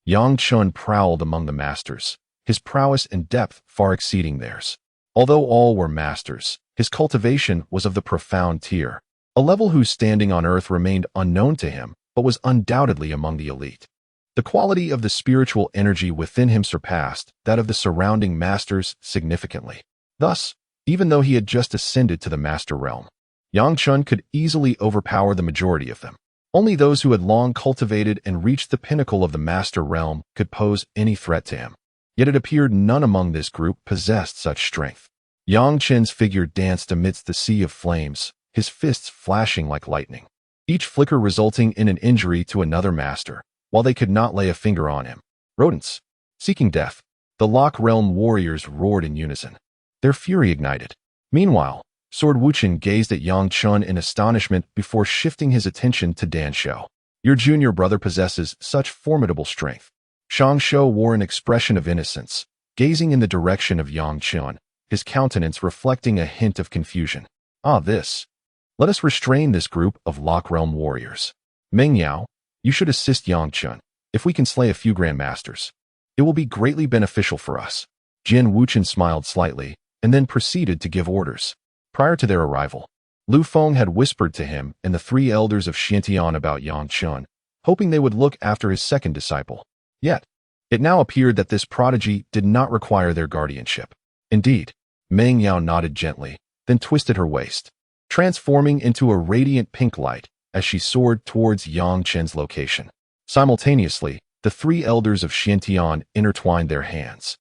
[SPEAKER 1] Chen prowled among the masters, his prowess and depth far exceeding theirs. Although all were masters, his cultivation was of the profound tier, a level whose standing on earth remained unknown to him, but was undoubtedly among the elite. The quality of the spiritual energy within him surpassed that of the surrounding masters significantly. Thus, even though he had just ascended to the master realm, Chen could easily overpower the majority of them. Only those who had long cultivated and reached the pinnacle of the master realm could pose any threat to him. Yet it appeared none among this group possessed such strength. Chen's figure danced amidst the sea of flames, his fists flashing like lightning, each flicker resulting in an injury to another master, while they could not lay a finger on him. "Rodents! Seeking death!" The Lock Realm warriors roared in unison, their fury ignited. Meanwhile, Sword Wuchen gazed at Yang Chun in astonishment before shifting his attention to Dan Shou. Your junior brother possesses such formidable strength. Shang Shou wore an expression of innocence, gazing in the direction of Yang Chun, his countenance reflecting a hint of confusion. This. Let us restrain this group of Lock Realm warriors. Meng Yao, you should assist Yang Chun. If we can slay a few Grandmasters, it will be greatly beneficial for us. Jin Wuchen smiled slightly, and then proceeded to give orders. Prior to their arrival, Lu Feng had whispered to him and the three elders of Xiantian about Yang Chun, hoping they would look after his second disciple. Yet, it now appeared that this prodigy did not require their guardianship. Indeed, Meng Yao nodded gently, then twisted her waist, transforming into a radiant pink light as she soared towards Yang Chen's location. Simultaneously, the three elders of Xiantian intertwined their hands,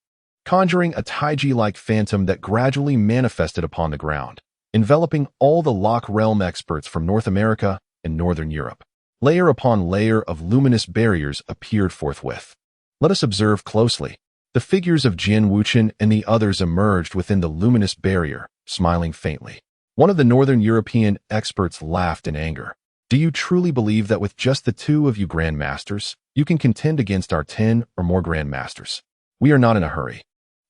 [SPEAKER 1] conjuring a Taiji-like phantom that gradually manifested upon the ground, enveloping all the Lock Realm experts from North America and Northern Europe. Layer upon layer of luminous barriers appeared forthwith. Let us observe closely. The figures of Jin Wuchen and the others emerged within the luminous barrier, smiling faintly. One of the Northern European experts laughed in anger. Do you truly believe that with just the two of you Grandmasters, you can contend against our 10 or more Grandmasters? We are not in a hurry.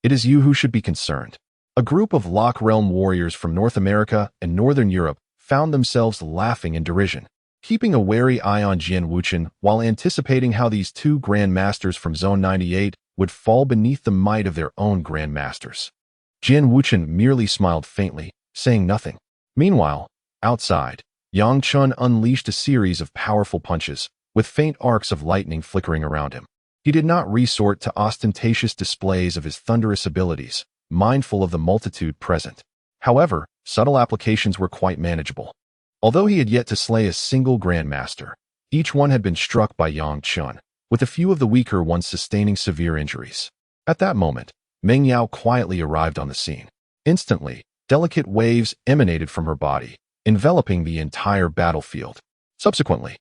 [SPEAKER 1] It is you who should be concerned. A group of Lock Realm warriors from North America and Northern Europe found themselves laughing in derision, keeping a wary eye on Jin Wuchen while anticipating how these two Grandmasters from Zone 98 would fall beneath the might of their own Grandmasters. Jin Wuchen merely smiled faintly, saying nothing. Meanwhile, outside, Yang Chun unleashed a series of powerful punches, with faint arcs of lightning flickering around him. He did not resort to ostentatious displays of his thunderous abilities, mindful of the multitude present. However, subtle applications were quite manageable. Although he had yet to slay a single Grandmaster, each one had been struck by Yang Chun, with a few of the weaker ones sustaining severe injuries. At that moment, Meng Yao quietly arrived on the scene. Instantly, delicate waves emanated from her body, enveloping the entire battlefield. Subsequently,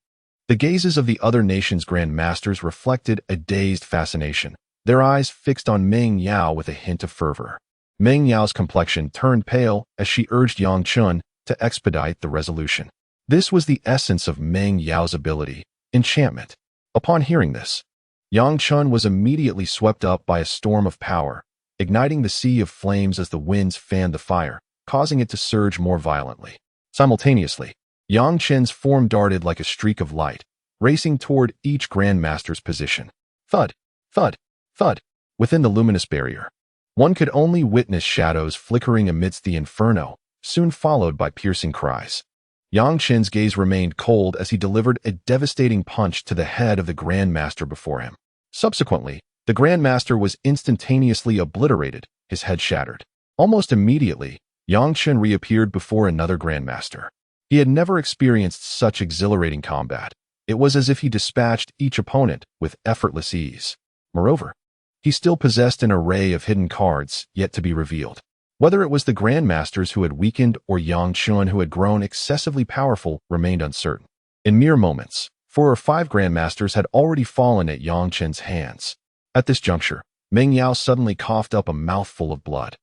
[SPEAKER 1] the gazes of the other nations' Grandmasters reflected a dazed fascination, their eyes fixed on Meng Yao with a hint of fervor. Meng Yao's complexion turned pale as she urged Yang Chun to expedite the resolution. This was the essence of Meng Yao's ability, enchantment. Upon hearing this, Yang Chun was immediately swept up by a storm of power, igniting the sea of flames as the winds fanned the fire, causing it to surge more violently. Simultaneously, Yang Chen's form darted like a streak of light, racing toward each Grandmaster's position. Thud, thud, thud. Within the luminous barrier, one could only witness shadows flickering amidst the inferno, soon followed by piercing cries. Yang Chen's gaze remained cold as he delivered a devastating punch to the head of the Grandmaster before him. Subsequently, the Grandmaster was instantaneously obliterated, his head shattered. Almost immediately, Yang Chen reappeared before another Grandmaster. He had never experienced such exhilarating combat. It was as if he dispatched each opponent with effortless ease. Moreover, he still possessed an array of hidden cards yet to be revealed. Whether it was the Grandmasters who had weakened or Yang Chun who had grown excessively powerful remained uncertain. In mere moments, 4 or 5 Grandmasters had already fallen at Yang Chen's hands. At this juncture, Meng Yao suddenly coughed up a mouthful of blood,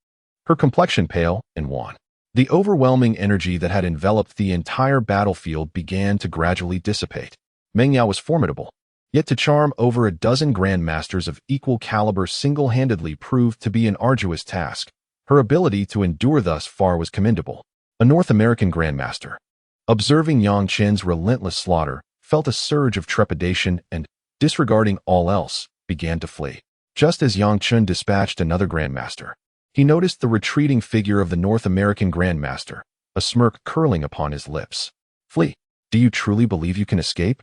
[SPEAKER 1] her complexion pale and wan. The overwhelming energy that had enveloped the entire battlefield began to gradually dissipate. Meng Yao was formidable, yet to charm over a dozen Grandmasters of equal caliber single-handedly proved to be an arduous task. Her ability to endure thus far was commendable. A North American Grandmaster, observing Yang Chen's relentless slaughter, felt a surge of trepidation and, disregarding all else, began to flee. Just as Yang Chen dispatched another Grandmaster, he noticed the retreating figure of the North American Grandmaster, a smirk curling upon his lips. Flee. Do you truly believe you can escape?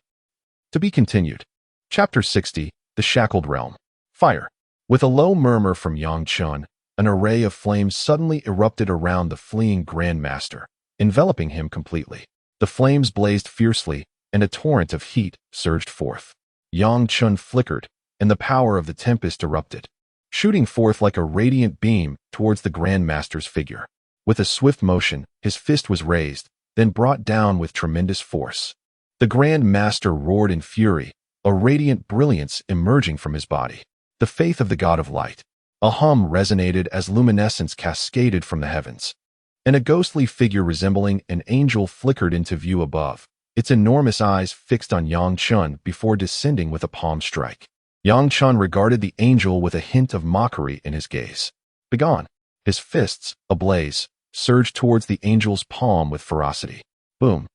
[SPEAKER 1] To be continued. Chapter 60, The Shackled Realm. Fire. With a low murmur from Yang Chen, an array of flames suddenly erupted around the fleeing Grandmaster, enveloping him completely. The flames blazed fiercely, and a torrent of heat surged forth. Yang Chen flickered, and the power of the tempest erupted, shooting forth like a radiant beam towards the Grandmaster's figure. With a swift motion, his fist was raised, then brought down with tremendous force. The Grandmaster roared in fury, a radiant brilliance emerging from his body. The faith of the God of Light. A hum resonated as luminescence cascaded from the heavens. and a ghostly figure resembling an angel flickered into view above, its enormous eyes fixed on Yang Chen before descending with a palm strike. Yang Chen regarded the angel with a hint of mockery in his gaze. Begone! His fists, ablaze, surged towards the angel's palm with ferocity. Boom!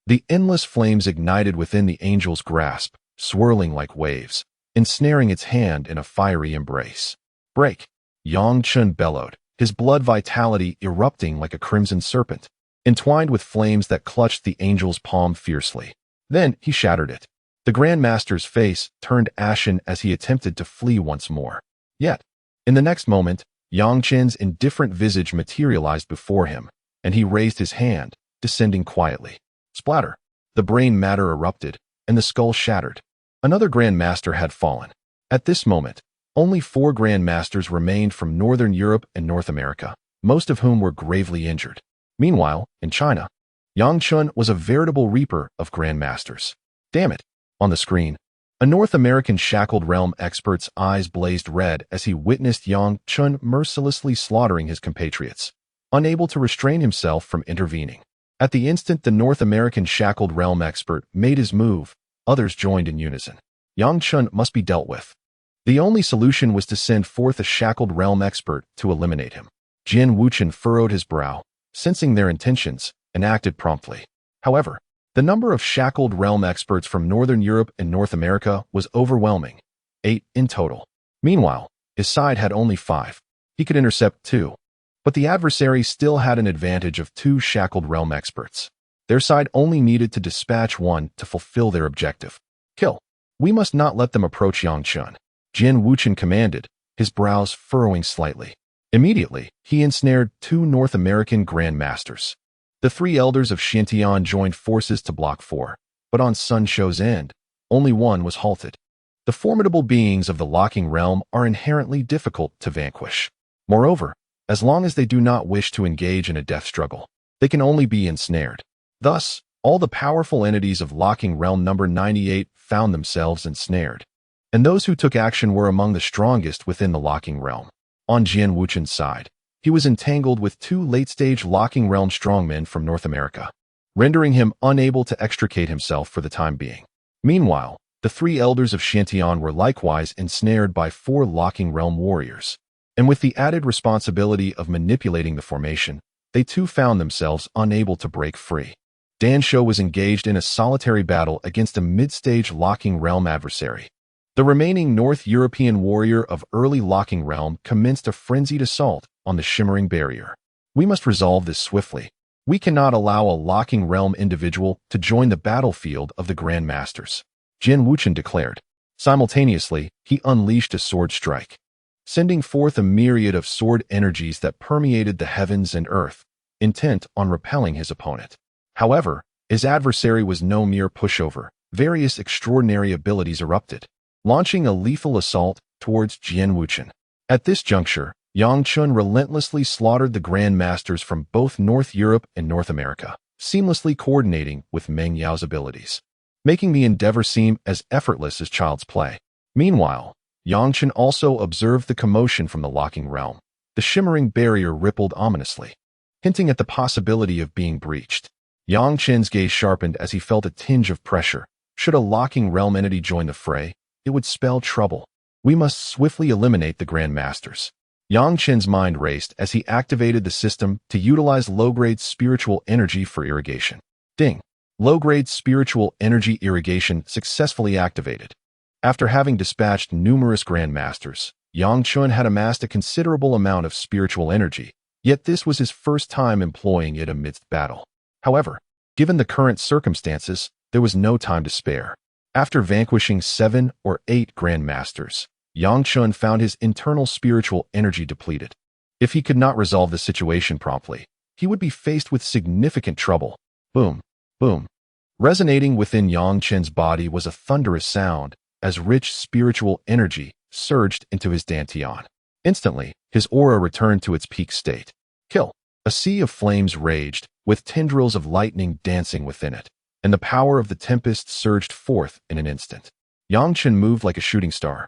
[SPEAKER 1] The endless flames ignited within the angel's grasp, swirling like waves, ensnaring its hand in a fiery embrace. Break! Yang Chen bellowed, his blood vitality erupting like a crimson serpent, entwined with flames that clutched the angel's palm fiercely. Then he shattered it. The Grandmaster's face turned ashen as he attempted to flee once more. Yet, in the next moment, Yang Chen's indifferent visage materialized before him, and he raised his hand, descending quietly. Splatter! The brain matter erupted, and the skull shattered. Another Grandmaster had fallen. At this moment, only 4 Grandmasters remained from Northern Europe and North America, most of whom were gravely injured. Meanwhile, in China, Yang Chen was a veritable reaper of Grandmasters. Damn it! On the screen, a North American shackled realm expert's eyes blazed red as he witnessed Yang Chen mercilessly slaughtering his compatriots, unable to restrain himself from intervening. At the instant the North American shackled realm expert made his move, others joined in unison. Yang Chen must be dealt with. The only solution was to send forth a shackled realm expert to eliminate him. Jin Wuchen furrowed his brow, sensing their intentions, and acted promptly. However, the number of shackled realm experts from Northern Europe and North America was overwhelming, 8 in total. Meanwhile, his side had only 5. He could intercept 2. But the adversary still had an advantage of 2 shackled realm experts. Their side only needed to dispatch 1 to fulfill their objective. Kill. We must not let them approach Yang Chen. Jin Wuchen commanded, his brows furrowing slightly. Immediately, he ensnared 2 North American Grandmasters. The 3 elders of Xintian joined forces to block 4, but on Sun Shou's end, only 1 was halted. The formidable beings of the locking realm are inherently difficult to vanquish. Moreover, as long as they do not wish to engage in a death struggle, they can only be ensnared. Thus, all the powerful entities of locking realm number 98 found themselves ensnared, and those who took action were among the strongest within the locking realm. On Jin Wuchen's side, he was entangled with 2 late-stage locking realm strongmen from North America, rendering him unable to extricate himself for the time being. Meanwhile, the 3 elders of Xintian were likewise ensnared by 4 locking realm warriors, and with the added responsibility of manipulating the formation, they too found themselves unable to break free. Dan Shou was engaged in a solitary battle against a mid-stage locking realm adversary. The remaining North European warrior of early locking realm commenced a frenzied assault on the shimmering barrier. We must resolve this swiftly. We cannot allow a locking realm individual to join the battlefield of the Grandmasters, Jin Wuchen declared. Simultaneously, he unleashed a sword strike, sending forth a myriad of sword energies that permeated the heavens and earth, intent on repelling his opponent. However, his adversary was no mere pushover. Various extraordinary abilities erupted, launching a lethal assault towards Jin Wuchen. At this juncture, Yang Chen relentlessly slaughtered the Grandmasters from both North Europe and North America, seamlessly coordinating with Meng Yao's abilities, making the endeavor seem as effortless as child's play. Meanwhile, Yang Chen also observed the commotion from the locking realm. The shimmering barrier rippled ominously, hinting at the possibility of being breached. Yang Chen's gaze sharpened as he felt a tinge of pressure. Should a locking realm entity join the fray, it would spell trouble. We must swiftly eliminate the Grandmasters. Yang Chen's mind raced as he activated the system to utilize low-grade spiritual energy for irrigation. Ding! Low-grade spiritual energy irrigation successfully activated. After having dispatched numerous Grandmasters, Yang Chen had amassed a considerable amount of spiritual energy, yet this was his first time employing it amidst battle. However, given the current circumstances, there was no time to spare. After vanquishing 7 or 8 Grandmasters, Yang Chen found his internal spiritual energy depleted. If he could not resolve the situation promptly, he would be faced with significant trouble. Boom, boom. Resonating within Yang Chen's body was a thunderous sound as rich spiritual energy surged into his dantian. Instantly, his aura returned to its peak state. Kill! A sea of flames raged, with tendrils of lightning dancing within it, and the power of the tempest surged forth in an instant. Yang Chen moved like a shooting star,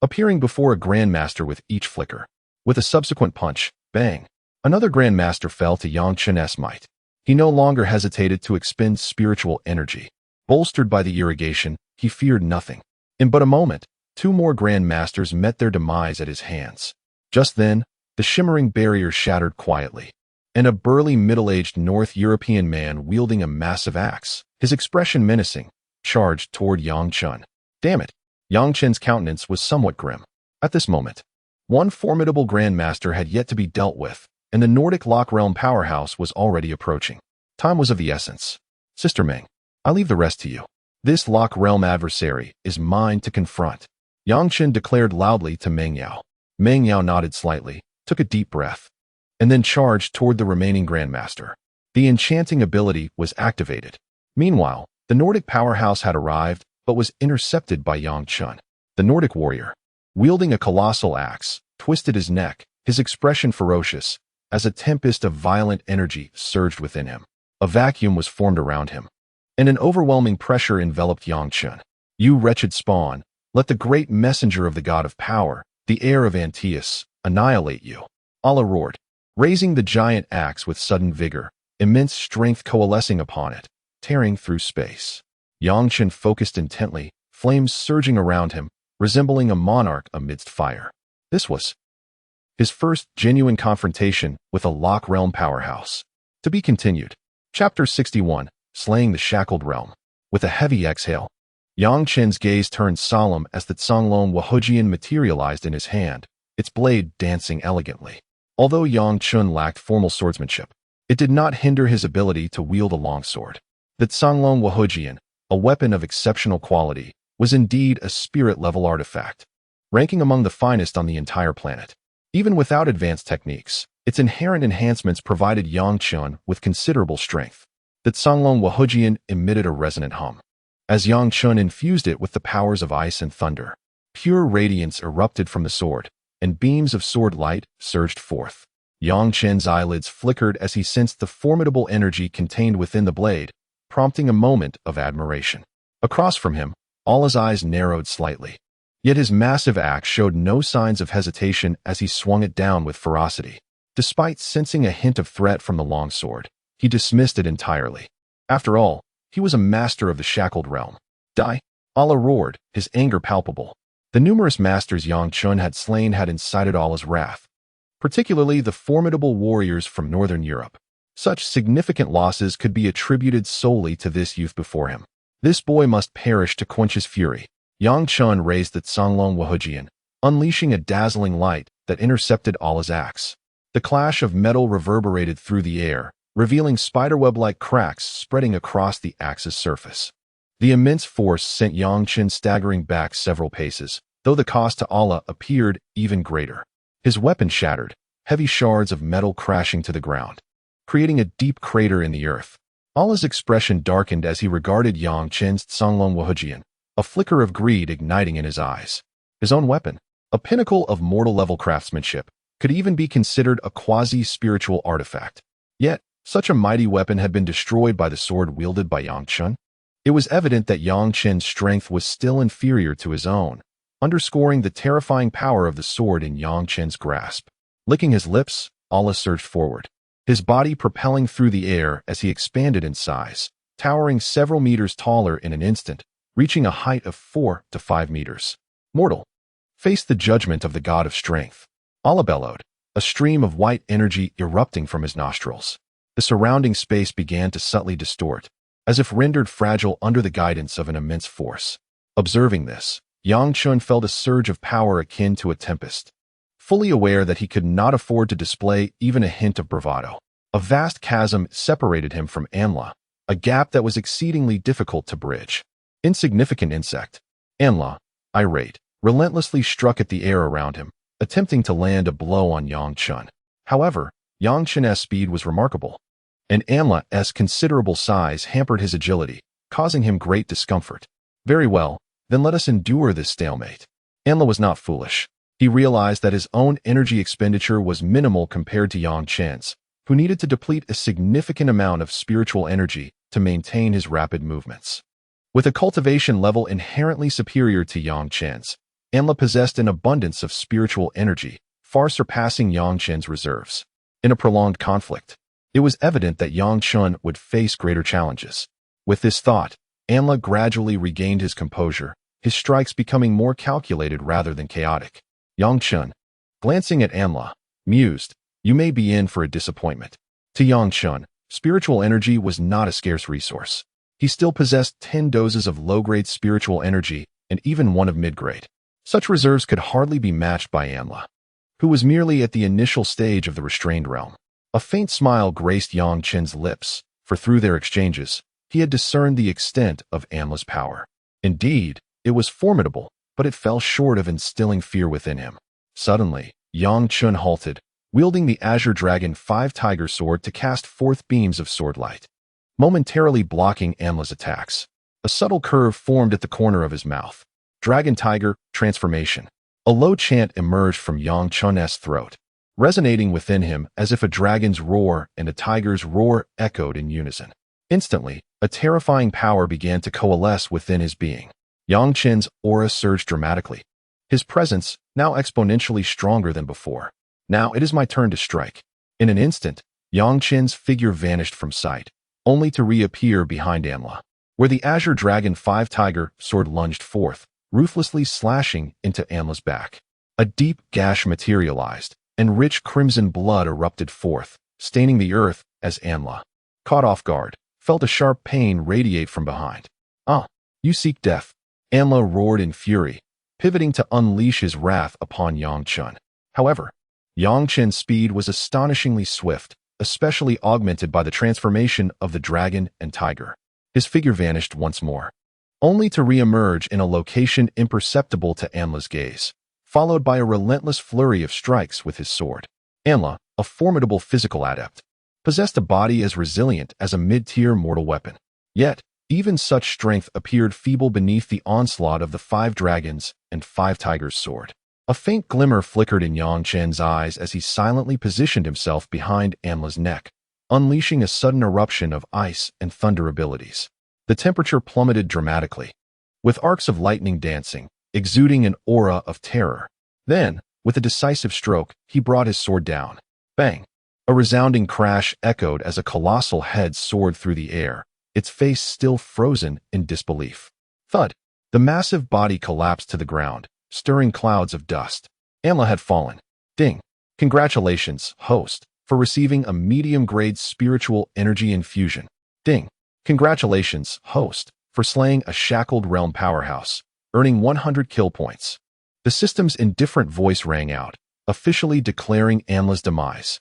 [SPEAKER 1] appearing before a Grandmaster with each flicker. With a subsequent punch, bang, Another Grandmaster fell to Yang Chen's might. He no longer hesitated to expend spiritual energy. Bolstered by the irrigation, he feared nothing. In but a moment, two more Grandmasters met their demise at his hands. Just then, the shimmering barrier shattered quietly, and a burly middle-aged North European man wielding a massive axe, his expression menacing, charged toward Yang Chen. Damn it! Yang Chen's countenance was somewhat grim. At this moment, one formidable Grandmaster had yet to be dealt with, and the Nordic Lock Realm powerhouse was already approaching. Time was of the essence. Sister Meng, I leave the rest to you. This Lock Realm adversary is mine to confront, Yang Chen declared loudly to Meng Yao. Meng Yao nodded slightly, took a deep breath, and then charged toward the remaining Grandmaster. The enchanting ability was activated. Meanwhile, the Nordic powerhouse had arrived, but was intercepted by Yang Chen. The Nordic warrior, wielding a colossal axe, twisted his neck, his expression ferocious, as a tempest of violent energy surged within him. A vacuum was formed around him, and an overwhelming pressure enveloped Yang Chen. You wretched spawn, let the great messenger of the god of power, the heir of Antaeus, annihilate you. Allah roared, raising the giant axe with sudden vigor, immense strength coalescing upon it, tearing through space. Yang Chen focused intently, flames surging around him, resembling a monarch amidst fire. This was his first genuine confrontation with a Lock Realm powerhouse. To be continued. Chapter 61, Slaying the Shackled Realm. With a heavy exhale, Yang Chen's gaze turned solemn as the Tsanglong Wahujian materialized in his hand, its blade dancing elegantly. Although Yang Chen lacked formal swordsmanship, it did not hinder his ability to wield a longsword. The Tsanglong Wahujian, a weapon of exceptional quality, was indeed a spirit-level artifact, ranking among the finest on the entire planet. Even without advanced techniques, its inherent enhancements provided Yang Chen with considerable strength. The Tsanglong Wahujian emitted a resonant hum, as Yang Chen infused it with the powers of ice and thunder. Pure radiance erupted from the sword, and beams of sword light surged forth. Yang Chen's eyelids flickered as he sensed the formidable energy contained within the blade, prompting a moment of admiration. Across from him, Allah's eyes narrowed slightly. Yet his massive axe showed no signs of hesitation as he swung it down with ferocity. Despite sensing a hint of threat from the longsword, he dismissed it entirely. After all, he was a master of the shackled realm. Die! Allah roared, his anger palpable. The numerous masters Yang Chen had slain had incited Allah's wrath, particularly the formidable warriors from Northern Europe. Such significant losses could be attributed solely to this youth before him. This boy must perish to quench his fury. Yang Chen raised the Tsanglong Wahujian, unleashing a dazzling light that intercepted Allah's axe. The clash of metal reverberated through the air, revealing spiderweb-like cracks spreading across the axe's surface. The immense force sent Yang Chen staggering back several paces, though the cost to Allah appeared even greater. His weapon shattered, heavy shards of metal crashing to the ground, creating a deep crater in the earth. Allah's expression darkened as he regarded Yang Chen's Tsanglong Wahujian, a flicker of greed igniting in his eyes. His own weapon, a pinnacle of mortal-level craftsmanship, could even be considered a quasi-spiritual artifact. Yet, such a mighty weapon had been destroyed by the sword wielded by Yang Chen. It was evident that Yang Chen's strength was still inferior to his own, underscoring the terrifying power of the sword in Yang Chen's grasp. Licking his lips, Allah surged forward, his body propelling through the air as he expanded in size, towering several meters taller in an instant, reaching a height of 4 to 5 meters. Mortal, face the judgment of the god of strength. Allah bellowed, a stream of white energy erupting from his nostrils. The surrounding space began to subtly distort, as if rendered fragile under the guidance of an immense force. Observing this, Yang Chen felt a surge of power akin to a tempest. Fully aware that he could not afford to display even a hint of bravado, a vast chasm separated him from Anla, a gap that was exceedingly difficult to bridge. Insignificant insect. Anla, irate, relentlessly struck at the air around him, attempting to land a blow on Yang Chen. However, Yang Chen's speed was remarkable, and Anla's considerable size hampered his agility, causing him great discomfort. Very well, then let us endure this stalemate. Anla was not foolish. He realized that his own energy expenditure was minimal compared to Yang Chen's, who needed to deplete a significant amount of spiritual energy to maintain his rapid movements. With a cultivation level inherently superior to Yang Chen's, Anla possessed an abundance of spiritual energy, far surpassing Yang Chen's reserves. in a prolonged conflict. It was evident that Yang Chen would face greater challenges. With this thought, Anla gradually regained his composure, his strikes becoming more calculated rather than chaotic. Yang Chen, glancing at Anla, mused, "You may be in for a disappointment." To Yang Chen, spiritual energy was not a scarce resource. He still possessed 10 doses of low-grade spiritual energy and even one of mid-grade. Such reserves could hardly be matched by Anla, who was merely at the initial stage of the restrained realm. A faint smile graced Yang Chen's lips, for through their exchanges, he had discerned the extent of Anla's power. Indeed, it was formidable, but it fell short of instilling fear within him. Suddenly, Yang Chen halted, wielding the Azure Dragon 5 Tiger Sword to cast forth beams of sword light, momentarily blocking Anla's attacks. A subtle curve formed at the corner of his mouth. Dragon Tiger, transformation. A low chant emerged from Yang Chen's throat, resonating within him as if a dragon's roar and a tiger's roar echoed in unison. Instantly, a terrifying power began to coalesce within his being. Yang Chen's aura surged dramatically, his presence now exponentially stronger than before. "Now it is my turn to strike." In an instant, Yang Chen's figure vanished from sight, only to reappear behind Anla, where the Azure Dragon 5 Tiger Sword lunged forth, ruthlessly slashing into Anla's back. A deep gash materialized, and rich crimson blood erupted forth, staining the earth as Anla, caught off guard, felt a sharp pain radiate from behind. "Ah, you seek death." Anla roared in fury, pivoting to unleash his wrath upon Yang Chen. However, Yang Chen's speed was astonishingly swift, especially augmented by the transformation of the dragon and tiger. His figure vanished once more, only to re-emerge in a location imperceptible to Anla's gaze, followed by a relentless flurry of strikes with his sword. Anla, a formidable physical adept, possessed a body as resilient as a mid-tier mortal weapon. Yet, even such strength appeared feeble beneath the onslaught of the 5 dragons and 5 tigers' sword. A faint glimmer flickered in Yang Chen's eyes as he silently positioned himself behind Anla's neck, unleashing a sudden eruption of ice and thunder abilities. The temperature plummeted dramatically, with arcs of lightning dancing, exuding an aura of terror. Then, with a decisive stroke, he brought his sword down. Bang! A resounding crash echoed as a colossal head soared through the air, its face still frozen in disbelief. Thud! The massive body collapsed to the ground, stirring clouds of dust. Anla had fallen. Ding! Congratulations, host, for receiving a medium-grade spiritual energy infusion. Ding! Congratulations, host, for slaying a shackled realm powerhouse, earning 100 kill points. The system's indifferent voice rang out, officially declaring Anla's demise.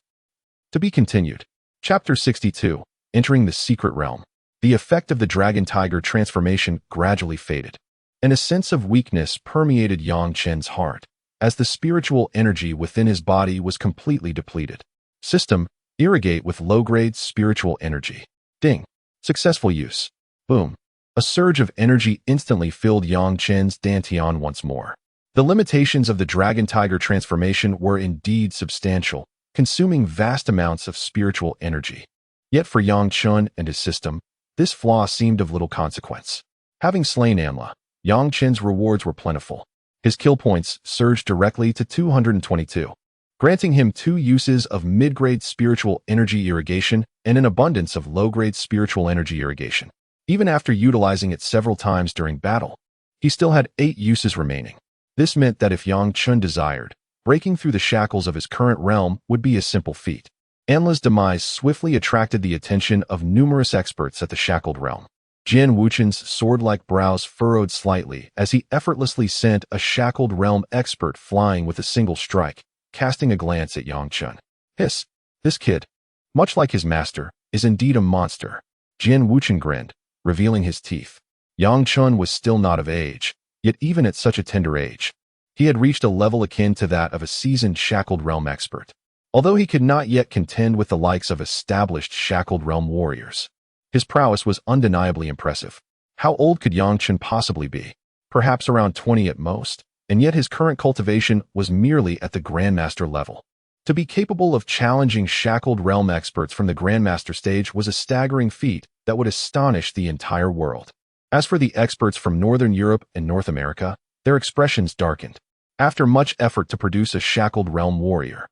[SPEAKER 1] To be continued. Chapter 62, Entering the Secret Realm. The effect of the Dragon Tiger transformation gradually faded, and a sense of weakness permeated Yang Chen's heart, as the spiritual energy within his body was completely depleted. System, irrigate with low-grade spiritual energy. Ding. Successful use. Boom. A surge of energy instantly filled Yang Chen's dantian once more. The limitations of the Dragon Tiger transformation were indeed substantial, consuming vast amounts of spiritual energy. Yet for Yang Chen and his system, this flaw seemed of little consequence. Having slain Anla, Yang Chen's rewards were plentiful. His kill points surged directly to 222, granting him 2 uses of mid-grade spiritual energy irrigation and an abundance of low-grade spiritual energy irrigation. Even after utilizing it several times during battle, he still had 8 uses remaining. This meant that if Yang Chen desired, breaking through the shackles of his current realm would be a simple feat. Anla's demise swiftly attracted the attention of numerous experts at the shackled realm. Jian Wuchen's sword-like brows furrowed slightly as he effortlessly sent a shackled realm expert flying with a single strike, casting a glance at Yang Chen. Hiss! This kid, much like his master, is indeed a monster. Jian Wuchen grinned, revealing his teeth. Yang Chen was still not of age, yet even at such a tender age, he had reached a level akin to that of a seasoned shackled realm expert. Although he could not yet contend with the likes of established shackled realm warriors, his prowess was undeniably impressive. How old could Yang Chen possibly be? Perhaps around 20 at most, and yet his current cultivation was merely at the Grandmaster level. To be capable of challenging shackled realm experts from the Grandmaster stage was a staggering feat that would astonish the entire world. As for the experts from Northern Europe and North America, their expressions darkened. After much effort to produce a shackled realm warrior,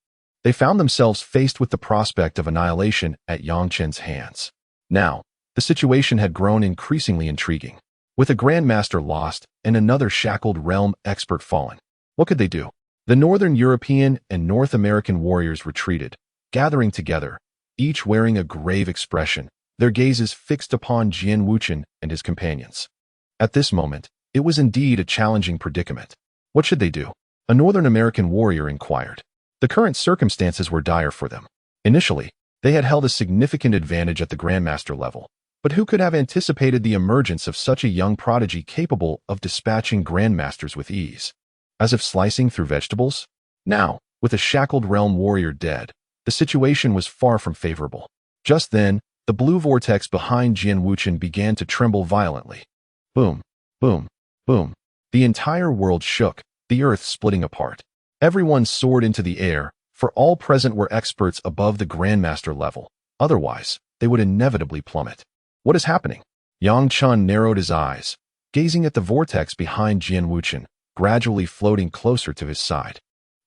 [SPEAKER 1] They found themselves faced with the prospect of annihilation at Yang Chen's hands. Now, the situation had grown increasingly intriguing. With a Grandmaster lost and another shackled realm expert fallen, what could they do? The Northern European and North American warriors retreated, gathering together, each wearing a grave expression, their gazes fixed upon Jian Wuchen and his companions. At this moment, it was indeed a challenging predicament. What should they do? A Northern American warrior inquired. The current circumstances were dire for them. Initially, they had held a significant advantage at the Grandmaster level, but who could have anticipated the emergence of such a young prodigy capable of dispatching Grandmasters with ease? As if slicing through vegetables? Now, with a shackled realm warrior dead, the situation was far from favorable. Just then, the blue vortex behind Jian Wuchen began to tremble violently. Boom, boom, boom. The entire world shook, the earth splitting apart. Everyone soared into the air, for all present were experts above the Grandmaster level. Otherwise, they would inevitably plummet. What is happening? Yang Chen narrowed his eyes, gazing at the vortex behind Jian Wuchen, gradually floating closer to his side.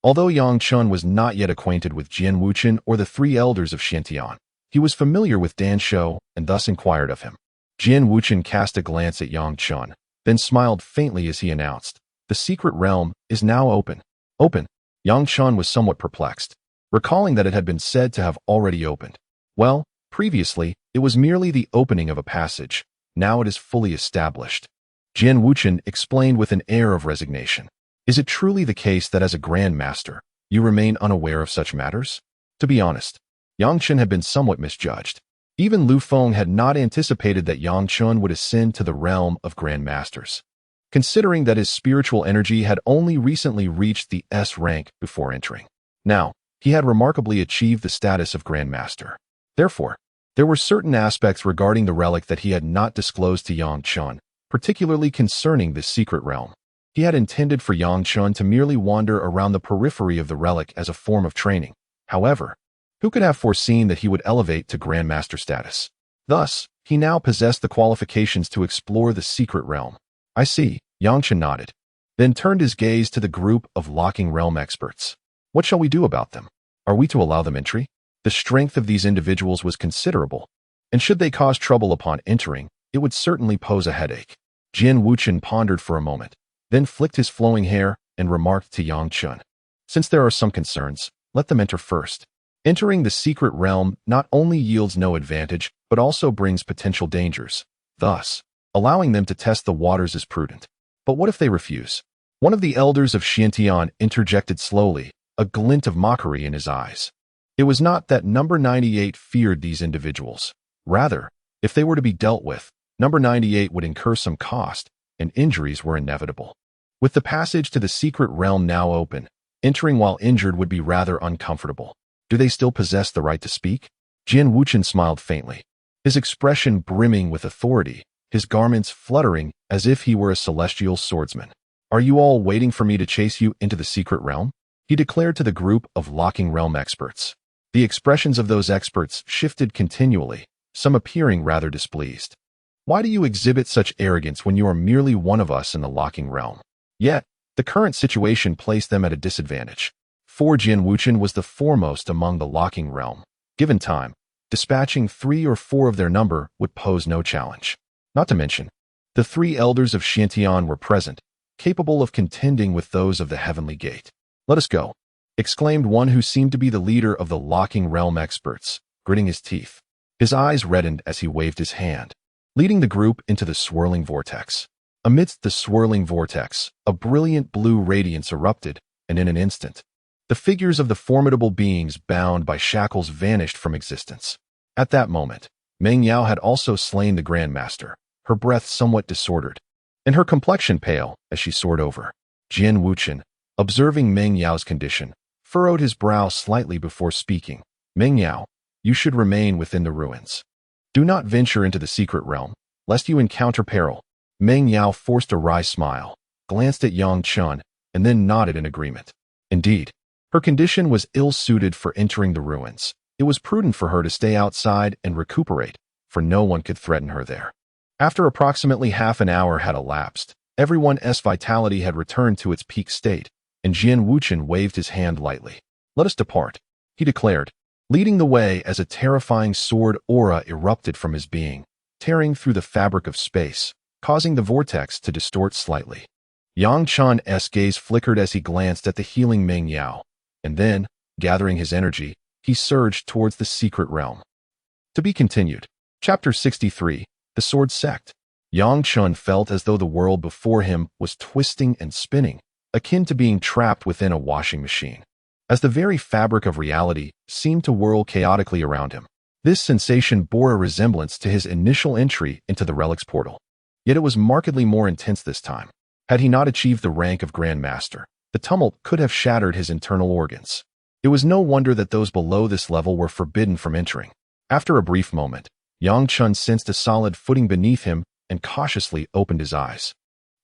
[SPEAKER 1] Although Yang Chen was not yet acquainted with Jian Wuchen or the three elders of Xiantian, he was familiar with Dan Shou and thus inquired of him. Jian Wuchen cast a glance at Yang Chen, then smiled faintly as he announced, "The secret realm is now open." Open? Yang Chen was somewhat perplexed, recalling that it had been said to have already opened. Well, previously, it was merely the opening of a passage. Now it is fully established. Jian Wuchen explained with an air of resignation. Is it truly the case that as a Grandmaster, you remain unaware of such matters? To be honest, Yang Chen had been somewhat misjudged. Even Lu Feng had not anticipated that Yang Chen would ascend to the realm of Grandmasters, considering that his spiritual energy had only recently reached the S rank before entering. Now, he had remarkably achieved the status of Grandmaster. Therefore, there were certain aspects regarding the relic that he had not disclosed to Yang Chen, particularly concerning this secret realm. He had intended for Yang Chen to merely wander around the periphery of the relic as a form of training. However, who could have foreseen that he would elevate to Grandmaster status? Thus, he now possessed the qualifications to explore the secret realm. I see, Yang Chen nodded, then turned his gaze to the group of locking realm experts. What shall we do about them? Are we to allow them entry? The strength of these individuals was considerable, and should they cause trouble upon entering, it would certainly pose a headache. Jian Wuchen pondered for a moment, then flicked his flowing hair and remarked to Yang Chen, "Since there are some concerns, let them enter first. Entering the secret realm not only yields no advantage, but also brings potential dangers. Thus, allowing them to test the waters is prudent. But what if they refuse?" One of the elders of Xiantian interjected slowly, a glint of mockery in his eyes. It was not that number 98 feared these individuals. Rather, if they were to be dealt with, number 98 would incur some cost, and injuries were inevitable. With the passage to the secret realm now open, entering while injured would be rather uncomfortable. Do they still possess the right to speak? Jian Wuchen smiled faintly, his expression brimming with authority, his garments fluttering as if he were a celestial swordsman. "Are you all waiting for me to chase you into the secret realm?" he declared to the group of locking realm experts. The expressions of those experts shifted continually, some appearing rather displeased. "Why do you exhibit such arrogance when you are merely one of us in the locking realm?" Yet, the current situation placed them at a disadvantage. For Jian Wuchen was the foremost among the locking realm. Given time, dispatching 3 or 4 of their number would pose no challenge. Not to mention, the 3 elders of Xiantian were present, capable of contending with those of the heavenly gate. "Let us go," exclaimed one who seemed to be the leader of the locking realm experts, gritting his teeth. His eyes reddened as he waved his hand, leading the group into the swirling vortex. Amidst the swirling vortex, a brilliant blue radiance erupted, and in an instant, the figures of the formidable beings bound by shackles vanished from existence. At that moment, Meng Yao had also slain the Grandmaster, her breath somewhat disordered, and her complexion pale as she soared over. Jian Wuchen, observing Meng Yao's condition, furrowed his brow slightly before speaking. "Meng Yao, you should remain within the ruins. Do not venture into the secret realm, lest you encounter peril." Meng Yao forced a wry smile, glanced at Yang Chen, and then nodded in agreement. Indeed, her condition was ill-suited for entering the ruins. It was prudent for her to stay outside and recuperate, for no one could threaten her there. After approximately half an hour had elapsed, everyone's vitality had returned to its peak state, and Jian Wuchen waved his hand lightly. "Let us depart." he declared, leading the way as a terrifying sword aura erupted from his being, tearing through the fabric of space, causing the vortex to distort slightly. Yang Chen's gaze flickered as he glanced at the healing Meng Yao, and then, gathering his energy, he surged towards the secret realm. To be continued. Chapter 63, The Sword Sect. Yang Chen felt as though the world before him was twisting and spinning, akin to being trapped within a washing machine, as the very fabric of reality seemed to whirl chaotically around him. This sensation bore a resemblance to his initial entry into the Relic's portal. Yet it was markedly more intense this time. Had he not achieved the rank of Grandmaster, the tumult could have shattered his internal organs. It was no wonder that those below this level were forbidden from entering. After a brief moment, Yang Chen sensed a solid footing beneath him and cautiously opened his eyes.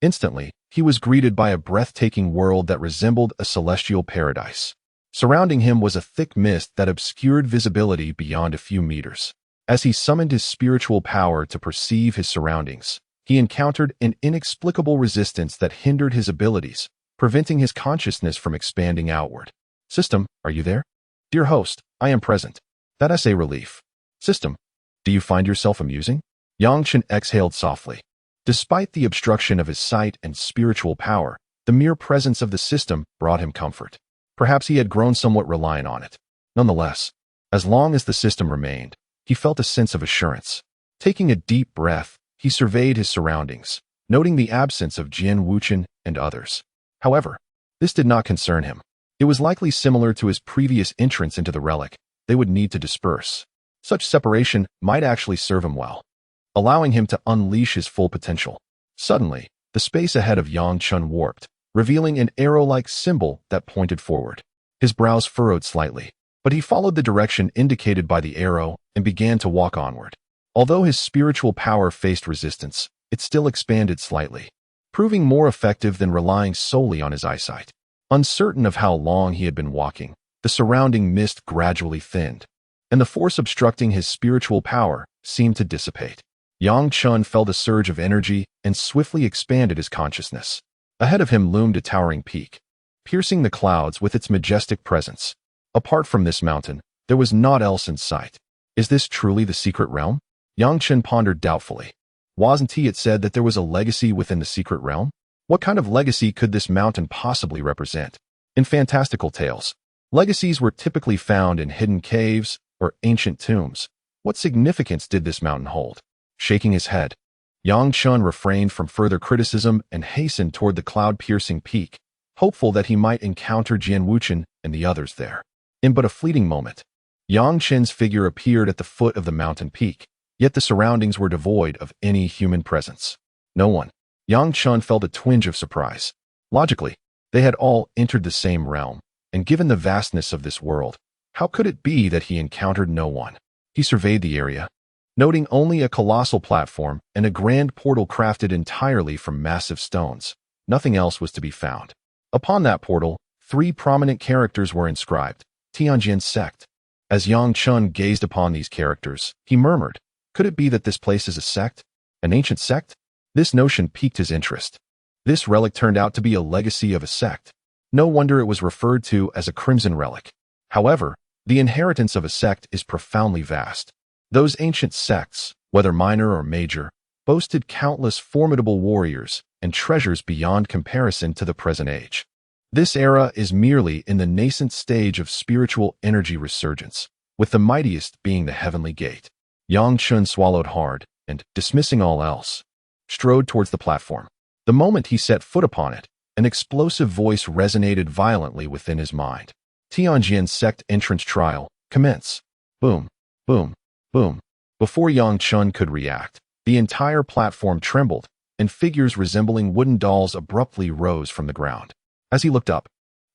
[SPEAKER 1] Instantly, he was greeted by a breathtaking world that resembled a celestial paradise. Surrounding him was a thick mist that obscured visibility beyond a few meters. As he summoned his spiritual power to perceive his surroundings, he encountered an inexplicable resistance that hindered his abilities, preventing his consciousness from expanding outward. System, are you there? Dear host, I am present. That's a relief. System, do you find yourself amusing? Yang Chen exhaled softly. Despite the obstruction of his sight and spiritual power, the mere presence of the system brought him comfort. Perhaps he had grown somewhat reliant on it. Nonetheless, as long as the system remained, he felt a sense of assurance. Taking a deep breath, he surveyed his surroundings, noting the absence of Jian Wuchen and others. However, this did not concern him. It was likely similar to his previous entrance into the relic. They would need to disperse. Such separation might actually serve him well, allowing him to unleash his full potential. Suddenly, the space ahead of Yang Chen warped, revealing an arrow-like symbol that pointed forward. His brows furrowed slightly, but he followed the direction indicated by the arrow and began to walk onward. Although his spiritual power faced resistance, it still expanded slightly, proving more effective than relying solely on his eyesight. Uncertain of how long he had been walking, the surrounding mist gradually thinned, and the force obstructing his spiritual power seemed to dissipate. Yang Chen felt a surge of energy and swiftly expanded his consciousness. Ahead of him loomed a towering peak, piercing the clouds with its majestic presence. Apart from this mountain, there was naught else in sight. Is this truly the secret realm? Yang Chen pondered doubtfully. Wasn't it said that there was a legacy within the secret realm? What kind of legacy could this mountain possibly represent? In fantastical tales, legacies were typically found in hidden caves or ancient tombs. What significance did this mountain hold? Shaking his head, Yang Chen refrained from further criticism and hastened toward the cloud-piercing peak, hopeful that he might encounter Jian Wuchen and the others there. In but a fleeting moment, Yang Chen's figure appeared at the foot of the mountain peak, yet the surroundings were devoid of any human presence. No one. Yang Chen felt a twinge of surprise. Logically, they had all entered the same realm, and given the vastness of this world, how could it be that he encountered no one? He surveyed the area, noting only a colossal platform and a grand portal crafted entirely from massive stones. Nothing else was to be found. Upon that portal, 3 prominent characters were inscribed: Tianjin Sect. As Yang Chen gazed upon these characters, he murmured, could it be that this place is a sect? An ancient sect? This notion piqued his interest. This relic turned out to be a legacy of a sect. No wonder it was referred to as a crimson relic. However, the inheritance of a sect is profoundly vast. Those ancient sects, whether minor or major, boasted countless formidable warriors and treasures beyond comparison to the present age. This era is merely in the nascent stage of spiritual energy resurgence, with the mightiest being the heavenly gate. Yang Chen swallowed hard and, dismissing all else, strode towards the platform. The moment he set foot upon it, an explosive voice resonated violently within his mind. Tianjin Sect entrance trial, commence. Boom, boom, boom. Before Yang Chen could react, the entire platform trembled, and figures resembling wooden dolls abruptly rose from the ground. As he looked up,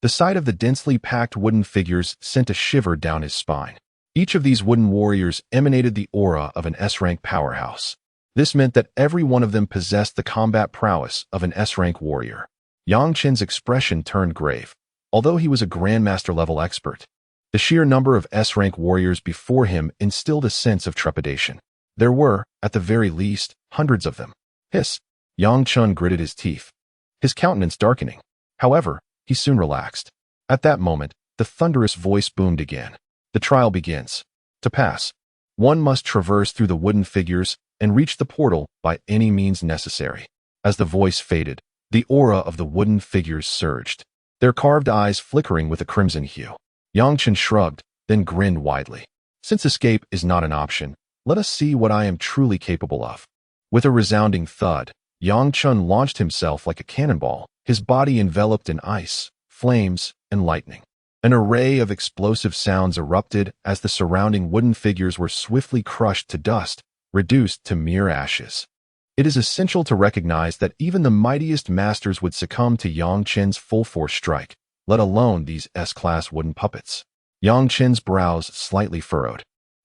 [SPEAKER 1] the sight of the densely packed wooden figures sent a shiver down his spine. Each of these wooden warriors emanated the aura of an S-rank powerhouse. This meant that every one of them possessed the combat prowess of an S-rank warrior. Yang Chen's expression turned grave. Although he was a Grandmaster-level expert, the sheer number of S-rank warriors before him instilled a sense of trepidation. There were, at the very least, hundreds of them. Hiss! Yang Chen gritted his teeth, his countenance darkening. However, he soon relaxed. At that moment, the thunderous voice boomed again. The trial begins. To pass, one must traverse through the wooden figures and reach the portal by any means necessary. As the voice faded, the aura of the wooden figures surged, their carved eyes flickering with a crimson hue. Chen shrugged, then grinned widely. Since escape is not an option, let us see what I am truly capable of. With a resounding thud, Chen launched himself like a cannonball, his body enveloped in ice, flames, and lightning. An array of explosive sounds erupted as the surrounding wooden figures were swiftly crushed to dust, reduced to mere ashes. It is essential to recognize that even the mightiest masters would succumb to Chen's full-force strike, let alone these S-class wooden puppets. Chen's brows slightly furrowed,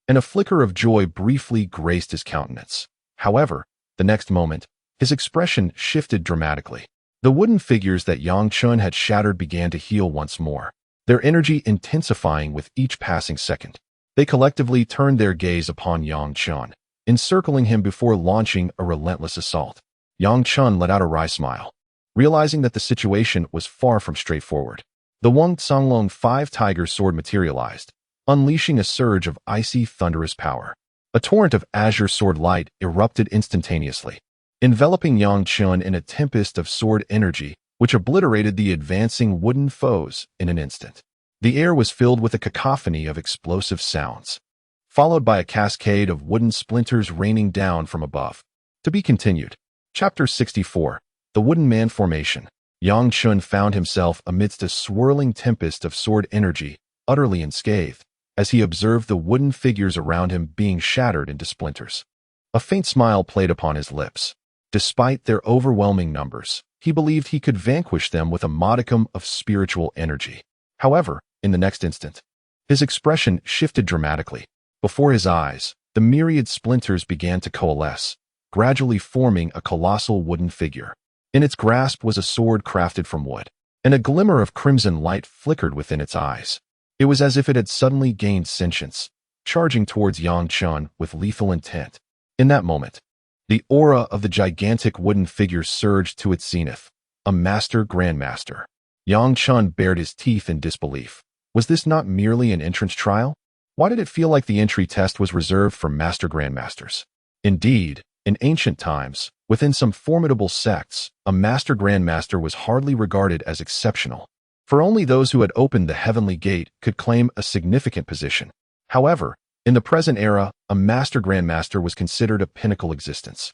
[SPEAKER 1] and a flicker of joy briefly graced his countenance. However, the next moment, his expression shifted dramatically. The wooden figures that Chen had shattered began to heal once more, their energy intensifying with each passing second. They collectively turned their gaze upon Chen, encircling him before launching a relentless assault. Chen let out a wry smile, realizing that the situation was far from straightforward. The Wang Songlong 5-tiger sword materialized, unleashing a surge of icy, thunderous power. A torrent of azure sword light erupted instantaneously, enveloping Chen in a tempest of sword energy which obliterated the advancing wooden foes in an instant. The air was filled with a cacophony of explosive sounds, followed by a cascade of wooden splinters raining down from above. To be continued. Chapter 64. The Wooden Man Formation. Chen found himself amidst a swirling tempest of sword energy, utterly unscathed, as he observed the wooden figures around him being shattered into splinters. A faint smile played upon his lips. Despite their overwhelming numbers, he believed he could vanquish them with a modicum of spiritual energy. However, in the next instant, his expression shifted dramatically. Before his eyes, the myriad splinters began to coalesce, gradually forming a colossal wooden figure. In its grasp was a sword crafted from wood, and a glimmer of crimson light flickered within its eyes. It was as if it had suddenly gained sentience, charging towards Chen with lethal intent. In that moment, the aura of the gigantic wooden figure surged to its zenith. A master Grandmaster. Chen bared his teeth in disbelief. Was this not merely an entrance trial? Why did it feel like the entry test was reserved for master Grandmasters? Indeed, in ancient times, within some formidable sects, a master Grandmaster was hardly regarded as exceptional, for only those who had opened the heavenly gate could claim a significant position. However, in the present era, a master Grandmaster was considered a pinnacle existence,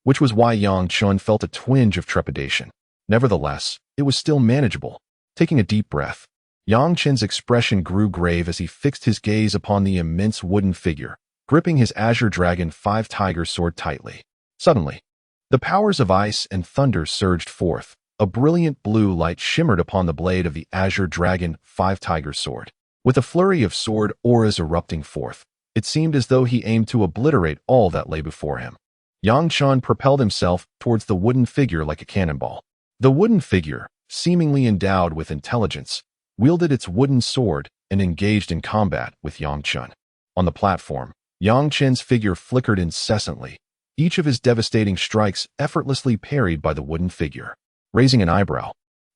[SPEAKER 1] which was why Chen felt a twinge of trepidation. Nevertheless, it was still manageable. Taking a deep breath, Chen's expression grew grave as he fixed his gaze upon the immense wooden figure, gripping his Azure Dragon 5-tiger sword tightly. Suddenly, the powers of ice and thunder surged forth. A brilliant blue light shimmered upon the blade of the Azure Dragon 5-tiger sword. With a flurry of sword auras erupting forth, it seemed as though he aimed to obliterate all that lay before him. Chen propelled himself towards the wooden figure like a cannonball. The wooden figure, seemingly endowed with intelligence, wielded its wooden sword and engaged in combat with Chen. On the platform, Chen's figure flickered incessantly, each of his devastating strikes effortlessly parried by the wooden figure. Raising an eyebrow,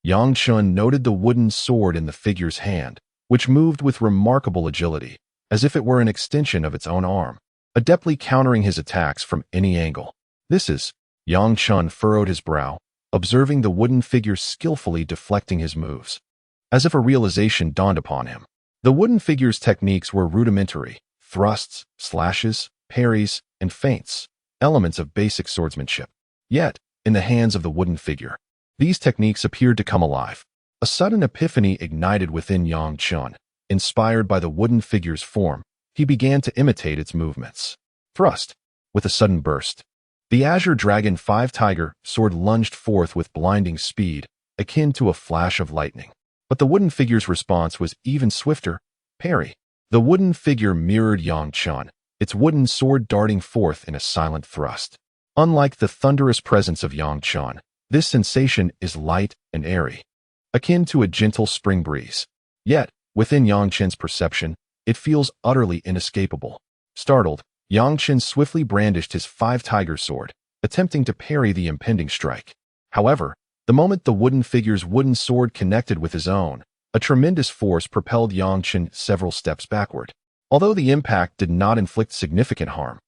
[SPEAKER 1] Chen noted the wooden sword in the figure's hand, which moved with remarkable agility, as if it were an extension of its own arm, adeptly countering his attacks from any angle. Chen furrowed his brow, observing the wooden figure skillfully deflecting his moves. As if a realization dawned upon him, the wooden figure's techniques were rudimentary: thrusts, slashes, parries, and feints, elements of basic swordsmanship. Yet, in the hands of the wooden figure, these techniques appeared to come alive. A sudden epiphany ignited within Chen. Inspired by the wooden figure's form, he began to imitate its movements. Thrust. With a sudden burst, the Azure Dragon 5-tiger sword lunged forth with blinding speed, akin to a flash of lightning. But the wooden figure's response was even swifter. Parry. The wooden figure mirrored Chen, its wooden sword darting forth in a silent thrust. Unlike the thunderous presence of Chen, this sensation is light and airy, akin to a gentle spring breeze. Yet, within Chen's perception, it feels utterly inescapable. Startled, Chen swiftly brandished his 5-tiger sword, attempting to parry the impending strike. However, the moment the wooden figure's wooden sword connected with his own, a tremendous force propelled Chen several steps backward. Although the impact did not inflict significant harm,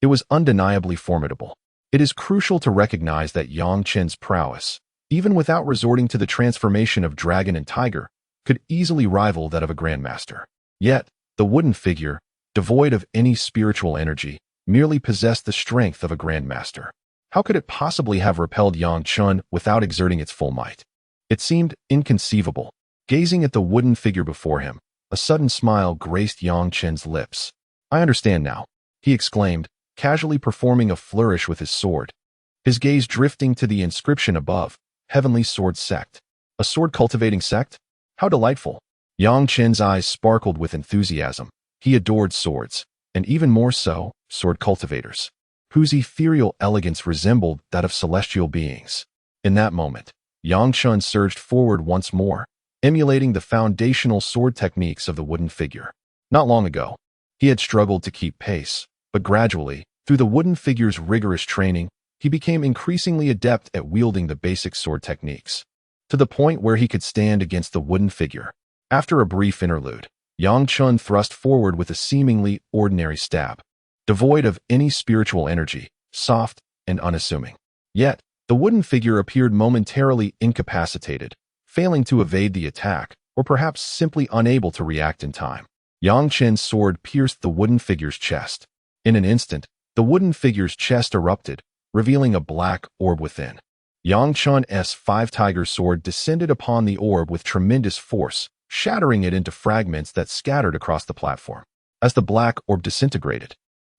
[SPEAKER 1] it was undeniably formidable. It is crucial to recognize that Yang Chen's prowess, even without resorting to the transformation of dragon and tiger, could easily rival that of a Grandmaster. Yet, the wooden figure, devoid of any spiritual energy, merely possessed the strength of a Grandmaster. How could it possibly have repelled Yang Chen without exerting its full might? It seemed inconceivable. Gazing at the wooden figure before him, a sudden smile graced Yang Chen's lips. "I understand now," he exclaimed, casually performing a flourish with his sword. His gaze drifting to the inscription above, Heavenly Sword Sect. A sword-cultivating sect? How delightful! Yang Chen's eyes sparkled with enthusiasm. He adored swords, and even more so, sword cultivators, whose ethereal elegance resembled that of celestial beings. In that moment, Yang Chen surged forward once more, emulating the foundational sword techniques of the wooden figure. Not long ago, he had struggled to keep pace, but gradually, through the wooden figure's rigorous training, he became increasingly adept at wielding the basic sword techniques, to the point where he could stand against the wooden figure. After a brief interlude, Yang Chen thrust forward with a seemingly ordinary stab, devoid of any spiritual energy, soft and unassuming. Yet, the wooden figure appeared momentarily incapacitated, failing to evade the attack, or perhaps simply unable to react in time. Yang Chen's sword pierced the wooden figure's chest. In an instant, the wooden figure's chest erupted, revealing a black orb within. Yang Chen's five-tiger sword descended upon the orb with tremendous force, shattering it into fragments that scattered across the platform. As the black orb disintegrated,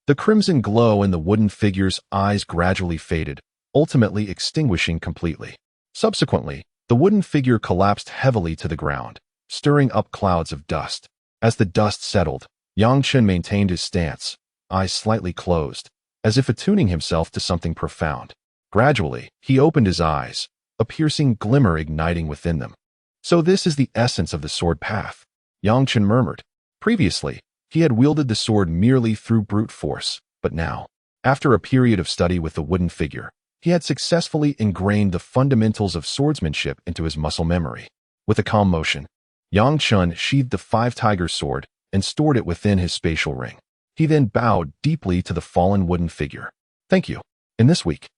[SPEAKER 1] the crimson glow in the wooden figure's eyes gradually faded, ultimately extinguishing completely. Subsequently, the wooden figure collapsed heavily to the ground, stirring up clouds of dust. As the dust settled, Yang Chen maintained his stance, eyes slightly closed, as if attuning himself to something profound. Gradually, he opened his eyes, a piercing glimmer igniting within them. "So this is the essence of the sword path," Yang Chen murmured. Previously, he had wielded the sword merely through brute force, but now, after a period of study with the wooden figure, he had successfully ingrained the fundamentals of swordsmanship into his muscle memory. With a calm motion, Yang Chen sheathed the five-tiger sword and stored it within his spatial ring. He then bowed deeply to the fallen wooden figure. "Thank you." In this week,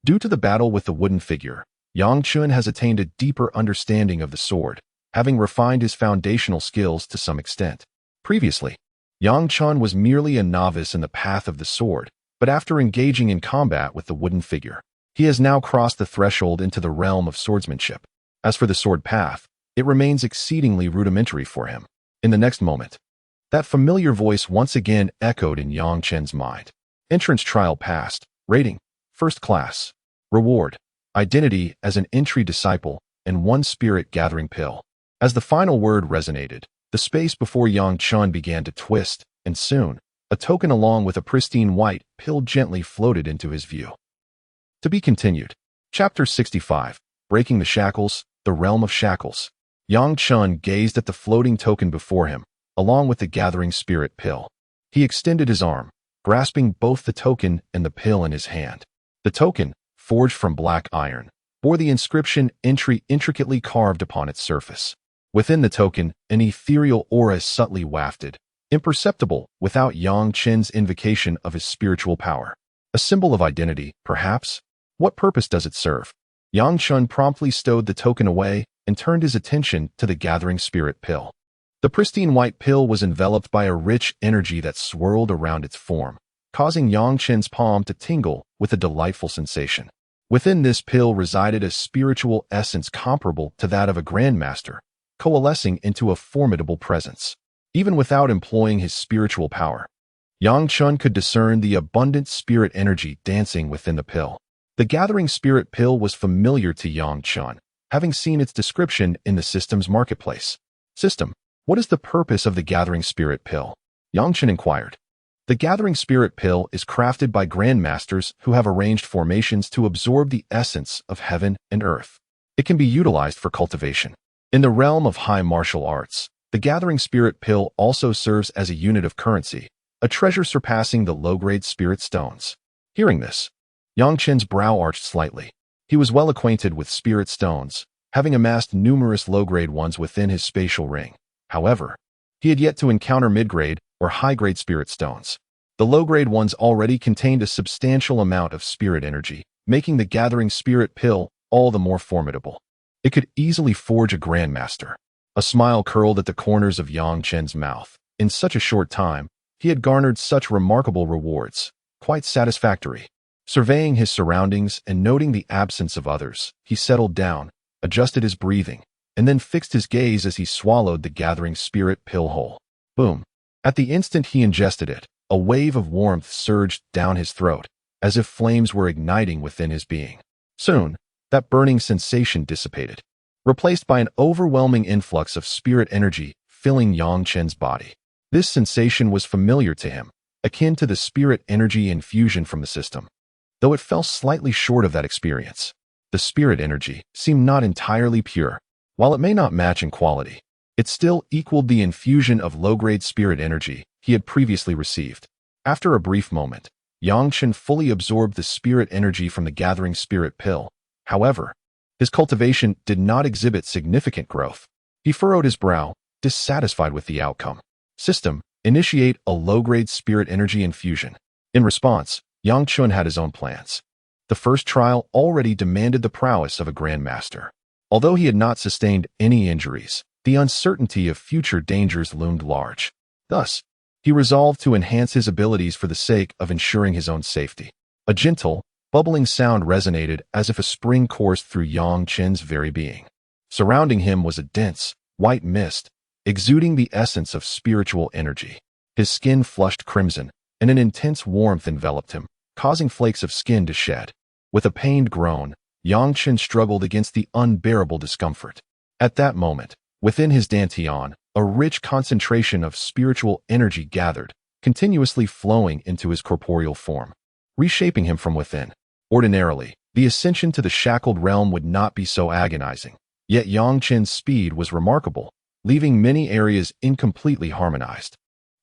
[SPEAKER 1] due to the battle with the wooden figure, Yang Chen has attained a deeper understanding of the sword, having refined his foundational skills to some extent. Previously, Yang Chen was merely a novice in the path of the sword, but after engaging in combat with the wooden figure, he has now crossed the threshold into the realm of swordsmanship. As for the sword path, it remains exceedingly rudimentary for him. In the next moment, that familiar voice once again echoed in Yang Chen's mind. Entrance trial passed. Rating: First class. Reward: Identity as an entry disciple and one spirit gathering pill. As the final word resonated, the space before Yang Chen began to twist, and soon, a token along with a pristine white pill gently floated into his view. To be continued. Chapter 65. Breaking the Shackles, the Realm of Shackles. Yang Chen gazed at the floating token before him, along with the gathering spirit pill. He extended his arm, grasping both the token and the pill in his hand. The token, forged from black iron, bore the inscription entry intricately carved upon its surface. Within the token, an ethereal aura subtly wafted, imperceptible without Yang Chen's invocation of his spiritual power. A symbol of identity, perhaps? What purpose does it serve? Yang Chen promptly stowed the token away and turned his attention to the gathering spirit pill. The pristine white pill was enveloped by a rich energy that swirled around its form, causing Yang Chen's palm to tingle with a delightful sensation. Within this pill resided a spiritual essence comparable to that of a Grandmaster, coalescing into a formidable presence. Even without employing his spiritual power, Yang Chen could discern the abundant spirit energy dancing within the pill. The gathering spirit pill was familiar to Yang Chen, having seen its description in the system's marketplace. System: What is the purpose of the gathering spirit pill? Yang Chen inquired. The gathering spirit pill is crafted by Grandmasters who have arranged formations to absorb the essence of heaven and earth. It can be utilized for cultivation. In the realm of high martial arts, the gathering spirit pill also serves as a unit of currency, a treasure surpassing the low-grade spirit stones. Hearing this, Yang Chen's brow arched slightly. He was well acquainted with spirit stones, having amassed numerous low-grade ones within his spatial ring. However, he had yet to encounter mid-grade, or high-grade spirit stones. The low-grade ones already contained a substantial amount of spirit energy, making the gathering spirit pill all the more formidable. It could easily forge a Grandmaster. A smile curled at the corners of Yang Chen's mouth. In such a short time, he had garnered such remarkable rewards. Quite satisfactory. Surveying his surroundings and noting the absence of others, he settled down, adjusted his breathing, and then fixed his gaze as he swallowed the gathering spirit pill whole. Boom. At the instant he ingested it, a wave of warmth surged down his throat, as if flames were igniting within his being. Soon, that burning sensation dissipated, replaced by an overwhelming influx of spirit energy filling Yang Chen's body. This sensation was familiar to him, akin to the spirit energy infusion from the system. Though it fell slightly short of that experience, the spirit energy seemed not entirely pure. While it may not match in quality, it still equaled the infusion of low-grade spirit energy he had previously received. After a brief moment, Yang Chen fully absorbed the spirit energy from the gathering spirit pill. However, his cultivation did not exhibit significant growth. He furrowed his brow, dissatisfied with the outcome. System, initiate a low-grade spirit energy infusion. In response, Yang Chen had his own plans. The first trial already demanded the prowess of a Grandmaster. Although he had not sustained any injuries, the uncertainty of future dangers loomed large. Thus, he resolved to enhance his abilities for the sake of ensuring his own safety. A gentle, bubbling sound resonated as if a spring coursed through Yang Chen's very being. Surrounding him was a dense, white mist, exuding the essence of spiritual energy. His skin flushed crimson, and an intense warmth enveloped him, causing flakes of skin to shed. With a pained groan, Yang Chen struggled against the unbearable discomfort. At that moment, within his dantian, a rich concentration of spiritual energy gathered, continuously flowing into his corporeal form, reshaping him from within. Ordinarily, the ascension to the shackled realm would not be so agonizing, yet Yang Chen's speed was remarkable, leaving many areas incompletely harmonized,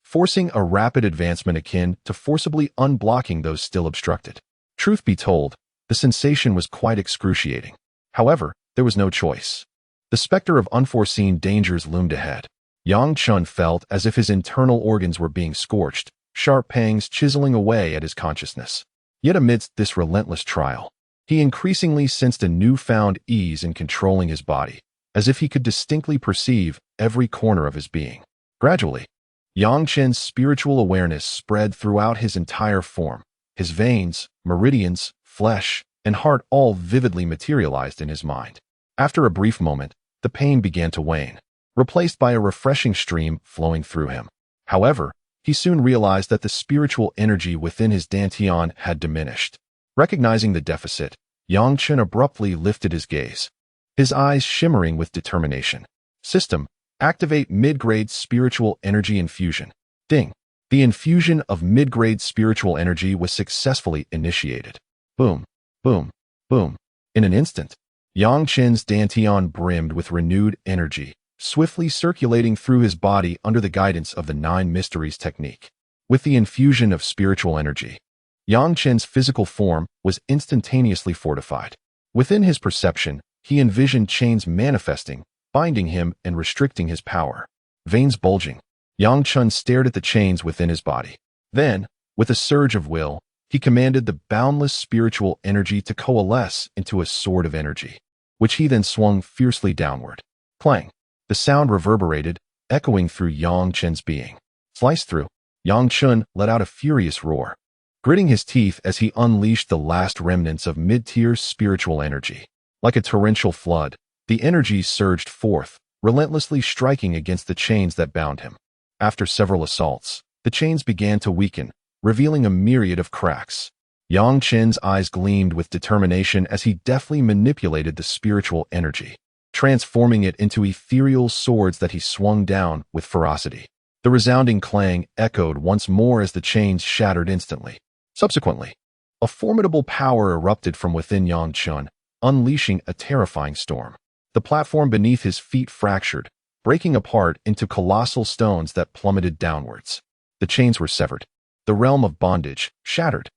[SPEAKER 1] forcing a rapid advancement akin to forcibly unblocking those still obstructed. Truth be told, the sensation was quite excruciating. However, there was no choice. The specter of unforeseen dangers loomed ahead. Yang Chen felt as if his internal organs were being scorched, sharp pangs chiseling away at his consciousness. Yet amidst this relentless trial, he increasingly sensed a newfound ease in controlling his body, as if he could distinctly perceive every corner of his being. Gradually, Yang Chen's spiritual awareness spread throughout his entire form. His veins, meridians, flesh, and heart all vividly materialized in his mind. After a brief moment, the pain began to wane, replaced by a refreshing stream flowing through him. However, he soon realized that the spiritual energy within his dantian had diminished. Recognizing the deficit, Yang Chen abruptly lifted his gaze, his eyes shimmering with determination. System, activate mid-grade spiritual energy infusion. Ding. The infusion of mid-grade spiritual energy was successfully initiated. Boom, boom, boom. In an instant, Yang Chen's dantian brimmed with renewed energy, swiftly circulating through his body under the guidance of the 9 mysteries technique. With the infusion of spiritual energy, Yang Chen's physical form was instantaneously fortified. Within his perception, he envisioned chains manifesting, binding him and restricting his power. Veins bulging, Yang Chen stared at the chains within his body. Then, with a surge of will, he commanded the boundless spiritual energy to coalesce into a sword of energy, which he then swung fiercely downward. Clang! The sound reverberated, echoing through Yang Chen's being. Sliced through, Yang Chen let out a furious roar, gritting his teeth as he unleashed the last remnants of mid-tier spiritual energy. Like a torrential flood, the energy surged forth, relentlessly striking against the chains that bound him. After several assaults, the chains began to weaken, revealing a myriad of cracks. Yang Chen's eyes gleamed with determination as he deftly manipulated the spiritual energy, transforming it into ethereal swords that he swung down with ferocity. The resounding clang echoed once more as the chains shattered instantly. Subsequently, a formidable power erupted from within Yang Chen, unleashing a terrifying storm. The platform beneath his feet fractured, breaking apart into colossal stones that plummeted downwards. The chains were severed. The realm of bondage shattered.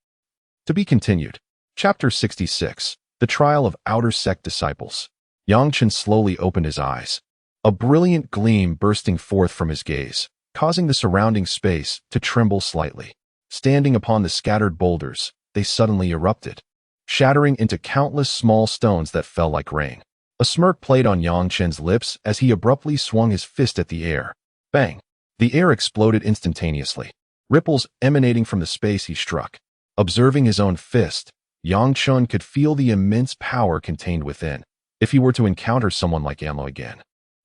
[SPEAKER 1] To be continued. Chapter 66. The Trial of Outer Sect Disciples. Yang Chen slowly opened his eyes, a brilliant gleam bursting forth from his gaze. causing the surrounding space to tremble slightly. Standing upon the scattered boulders, they suddenly erupted, shattering into countless small stones that fell like rain. A smirk played on Yang Chen's lips as he abruptly swung his fist at the air. Bang! The air exploded instantaneously, ripples emanating from the space he struck. Observing his own fist, Yang Chen could feel the immense power contained within. If he were to encounter someone like Anlo again,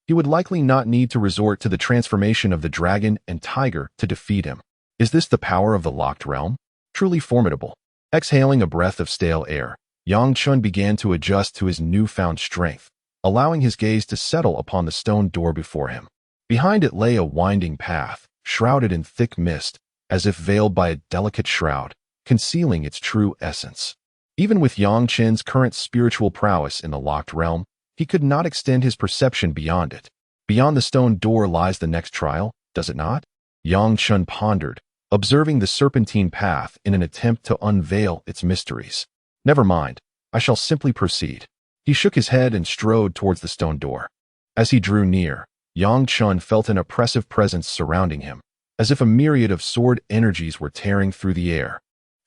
[SPEAKER 1] he would likely not need to resort to the transformation of the dragon and tiger to defeat him. Is this the power of the locked realm? Truly formidable. Exhaling a breath of stale air, Yang Chen began to adjust to his newfound strength, allowing his gaze to settle upon the stone door before him. Behind it lay a winding path, shrouded in thick mist, as if veiled by a delicate shroud, concealing its true essence. Even with Yang Chen's current spiritual prowess in the locked realm, he could not extend his perception beyond it. Beyond the stone door lies the next trial, does it not? Yang Chen pondered, observing the serpentine path in an attempt to unveil its mysteries. Never mind, I shall simply proceed. He shook his head and strode towards the stone door. As he drew near, Yang Chen felt an oppressive presence surrounding him, as if a myriad of sword energies were tearing through the air,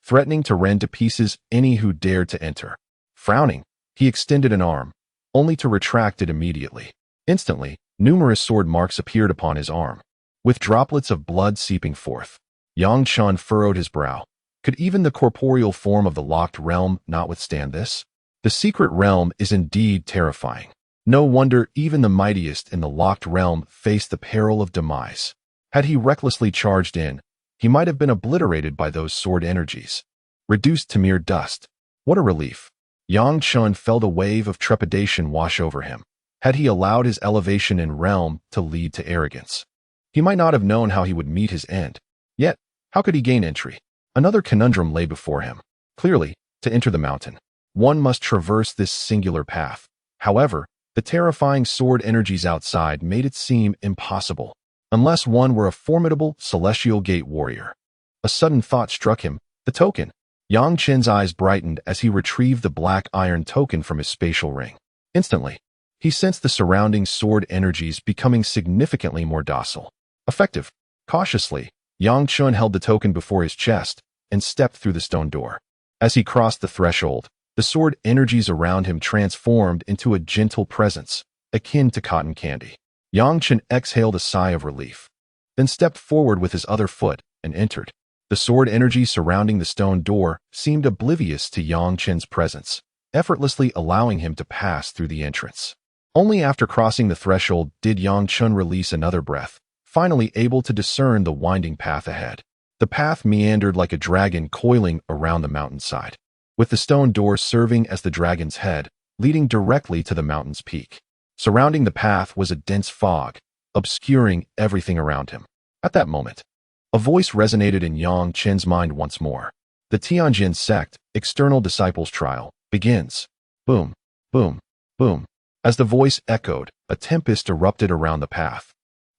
[SPEAKER 1] threatening to rend to pieces any who dared to enter. Frowning, he extended an arm, only to retract it immediately. Instantly, numerous sword marks appeared upon his arm, with droplets of blood seeping forth. Yang Chen furrowed his brow. Could even the corporeal form of the locked realm not withstand this? The secret realm is indeed terrifying. No wonder even the mightiest in the locked realm faced the peril of demise. Had he recklessly charged in, he might have been obliterated by those sword energies, reduced to mere dust. What a relief. Yang Chen felt a wave of trepidation wash over him. Had he allowed his elevation in realm to lead to arrogance, he might not have known how he would meet his end. Yet, how could he gain entry? Another conundrum lay before him. Clearly, to enter the mountain, one must traverse this singular path. However, the terrifying sword energies outside made it seem impossible, unless one were a formidable celestial gate warrior. A sudden thought struck him. The token. Yang Chen's eyes brightened as he retrieved the black iron token from his spatial ring. Instantly, he sensed the surrounding sword energies becoming significantly more docile. Effective. Cautiously, Yang Chen held the token before his chest and stepped through the stone door. As he crossed the threshold, the sword energies around him transformed into a gentle presence, akin to cotton candy. Yang Chen exhaled a sigh of relief, then stepped forward with his other foot and entered. The sword energy surrounding the stone door seemed oblivious to Yang Chen's presence, effortlessly allowing him to pass through the entrance. Only after crossing the threshold did Yang Chen release another breath, finally able to discern the winding path ahead. The path meandered like a dragon coiling around the mountainside, with the stone door serving as the dragon's head, leading directly to the mountain's peak. Surrounding the path was a dense fog, obscuring everything around him. At that moment, a voice resonated in Yang Chen's mind once more. The Tianjin sect, external disciples trial, begins. Boom, boom, boom. As the voice echoed, a tempest erupted around the path,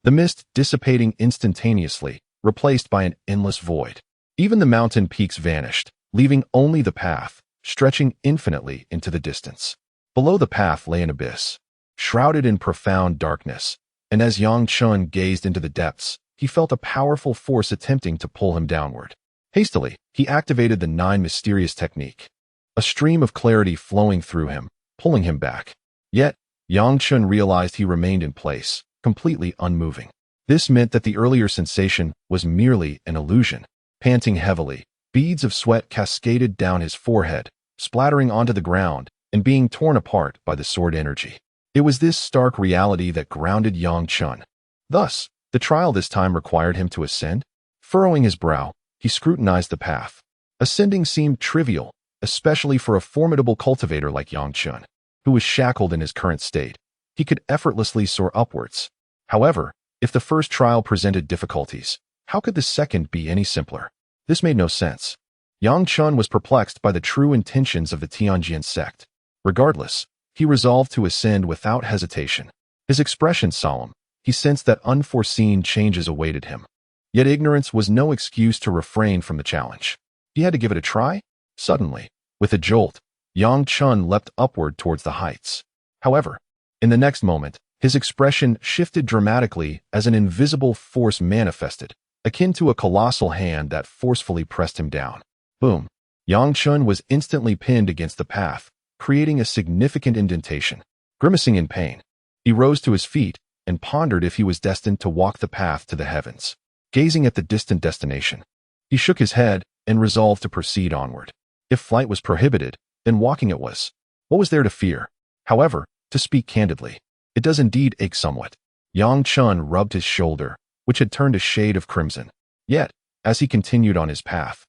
[SPEAKER 1] the mist dissipating instantaneously, replaced by an endless void. Even the mountain peaks vanished, leaving only the path, stretching infinitely into the distance. Below the path lay an abyss, shrouded in profound darkness, and as Yang Chen gazed into the depths, he felt a powerful force attempting to pull him downward. Hastily, he activated the 9 mysterious technique, a stream of clarity flowing through him, pulling him back. Yet, Yang Chen realized he remained in place, completely unmoving. This meant that the earlier sensation was merely an illusion. Panting heavily, beads of sweat cascaded down his forehead, splattering onto the ground and being torn apart by the sword energy. It was this stark reality that grounded Yang Chen. Thus, the trial this time required him to ascend. Furrowing his brow, he scrutinized the path. Ascending seemed trivial, especially for a formidable cultivator like Yang Chen, who was shackled in his current state. He could effortlessly soar upwards. However, if the first trial presented difficulties, how could the second be any simpler? This made no sense. Yang Chen was perplexed by the true intentions of the Tianjin sect. Regardless, he resolved to ascend without hesitation. His expression solemn, he sensed that unforeseen changes awaited him. Yet ignorance was no excuse to refrain from the challenge. He had to give it a try. Suddenly, with a jolt, Yang Chen leapt upward towards the heights. However, in the next moment, His expression shifted dramatically as an invisible force manifested, akin to a colossal hand that forcefully pressed him down. Boom! Yang Chen was instantly pinned against the path, creating a significant indentation. Grimacing in pain, he rose to his feet and pondered if he was destined to walk the path to the heavens. Gazing at the distant destination, he shook his head and resolved to proceed onward. If flight was prohibited, then walking it was. What was there to fear? However, to speak candidly, it does indeed ache somewhat. Yang Chen rubbed his shoulder, which had turned a shade of crimson. Yet, as he continued on his path,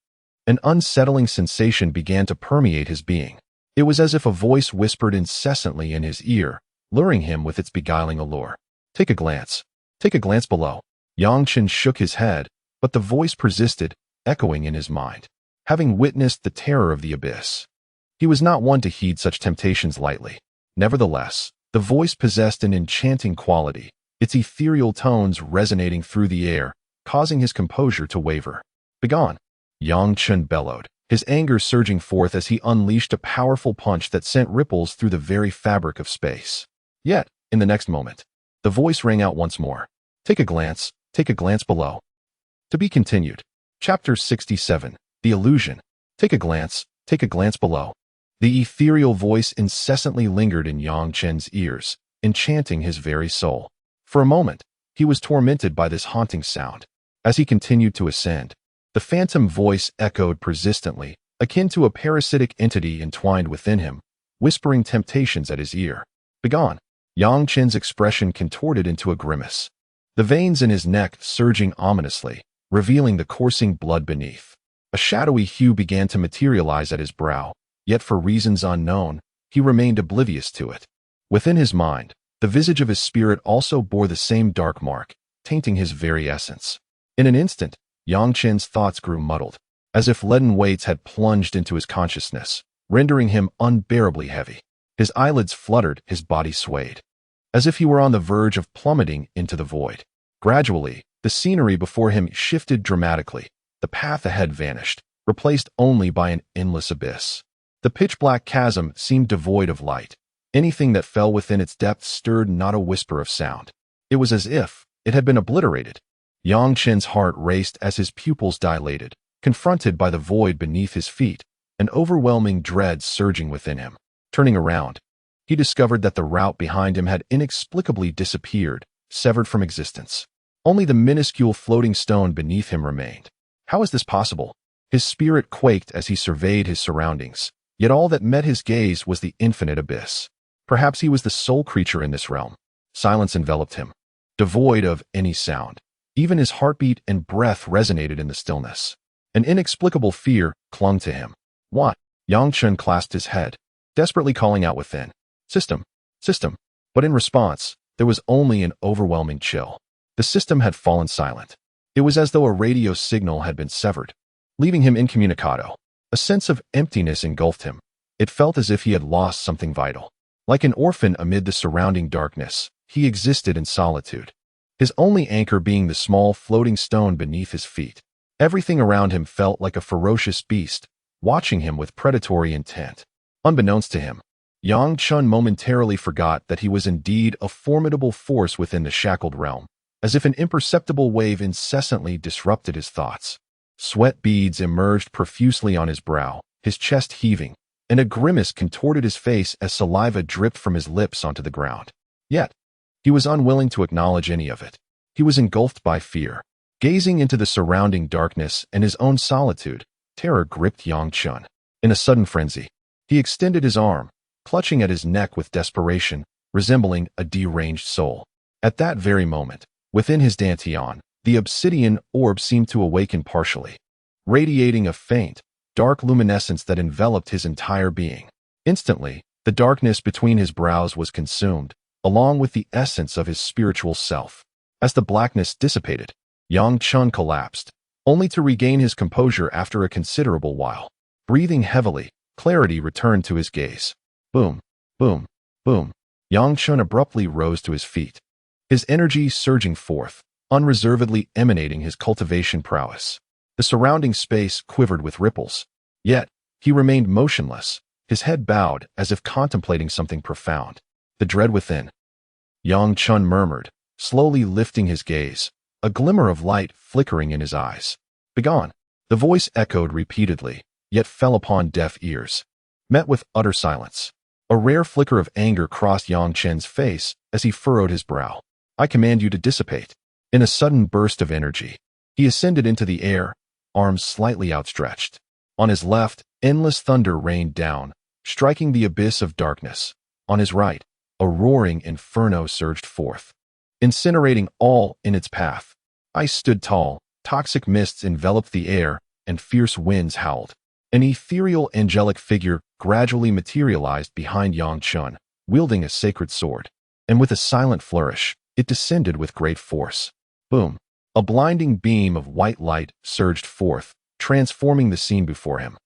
[SPEAKER 1] an unsettling sensation began to permeate his being. It was as if a voice whispered incessantly in his ear, luring him with its beguiling allure. Take a glance below. Yang Chen shook his head, but the voice persisted, echoing in his mind. Having witnessed the terror of the abyss, he was not one to heed such temptations lightly. Nevertheless, the voice possessed an enchanting quality, its ethereal tones resonating through the air, causing his composure to waver. Begone! Yang Chen bellowed, his anger surging forth as he unleashed a powerful punch that sent ripples through the very fabric of space. Yet, in the next moment, the voice rang out once more. Take a glance below. To be continued. Chapter 67. The Illusion. Take a glance below. The ethereal voice incessantly lingered in Yang Chen's ears, enchanting his very soul. For a moment, he was tormented by this haunting sound. As he continued to ascend, the phantom voice echoed persistently, akin to a parasitic entity entwined within him, whispering temptations at his ear. Begone! Yang Chen's expression contorted into a grimace, the veins in his neck surging ominously, revealing the coursing blood beneath. A shadowy hue began to materialize at his brow, yet for reasons unknown, he remained oblivious to it. Within his mind, the visage of his spirit also bore the same dark mark, tainting his very essence. In an instant, Yang Chen's thoughts grew muddled, as if leaden weights had plunged into his consciousness, rendering him unbearably heavy. His eyelids fluttered, his body swayed, as if he were on the verge of plummeting into the void. Gradually, the scenery before him shifted dramatically. The path ahead vanished, replaced only by an endless abyss. The pitch-black chasm seemed devoid of light. Anything that fell within its depths stirred not a whisper of sound. It was as if it had been obliterated. Yang Chen's heart raced as his pupils dilated, confronted by the void beneath his feet, an overwhelming dread surging within him. Turning around, he discovered that the route behind him had inexplicably disappeared, severed from existence. Only the minuscule floating stone beneath him remained. How is this possible? His spirit quaked as he surveyed his surroundings, yet all that met his gaze was the infinite abyss. Perhaps he was the sole creature in this realm. Silence enveloped him, devoid of any sound. Even his heartbeat and breath resonated in the stillness. An inexplicable fear clung to him. What? Yang Chen clasped his head, desperately calling out within. System. But in response, there was only an overwhelming chill. The system had fallen silent. It was as though a radio signal had been severed, leaving him incommunicado. A sense of emptiness engulfed him. It felt as if he had lost something vital. Like an orphan amid the surrounding darkness, he existed in solitude, his only anchor being the small floating stone beneath his feet. Everything around him felt like a ferocious beast, watching him with predatory intent. Unbeknownst to him, Yang Chen momentarily forgot that he was indeed a formidable force within the shackled realm, as if an imperceptible wave incessantly disrupted his thoughts. Sweat beads emerged profusely on his brow, his chest heaving, and a grimace contorted his face as saliva dripped from his lips onto the ground. Yet, he was unwilling to acknowledge any of it. He was engulfed by fear. Gazing into the surrounding darkness and his own solitude, terror gripped Yang Chen. In a sudden frenzy, he extended his arm, clutching at his neck with desperation, resembling a deranged soul. At that very moment, within his dantian, the obsidian orb seemed to awaken partially, radiating a faint, dark luminescence that enveloped his entire being. Instantly, the darkness between his brows was consumed, along with the essence of his spiritual self. As the blackness dissipated, Yang Chen collapsed, only to regain his composure after a considerable while. Breathing heavily, clarity returned to his gaze. Boom, boom, boom. Yang Chen abruptly rose to his feet, his energy surging forth, unreservedly emanating his cultivation prowess. The surrounding space quivered with ripples. Yet, he remained motionless, his head bowed as if contemplating something profound. The dread within, Yang Chen murmured, slowly lifting his gaze, a glimmer of light flickering in his eyes. Begone! The voice echoed repeatedly, yet fell upon deaf ears. Met with utter silence. A rare flicker of anger crossed Yang Chen's face as he furrowed his brow. I command you to dissipate. In a sudden burst of energy, he ascended into the air, arms slightly outstretched. On his left, endless thunder rained down, striking the abyss of darkness. On his right, a roaring inferno surged forth, incinerating all in its path. Ice stood tall, toxic mists enveloped the air, and fierce winds howled. An ethereal angelic figure gradually materialized behind Yang Chen, wielding a sacred sword. And with a silent flourish, it descended with great force. Boom! A blinding beam of white light surged forth, transforming the scene before him,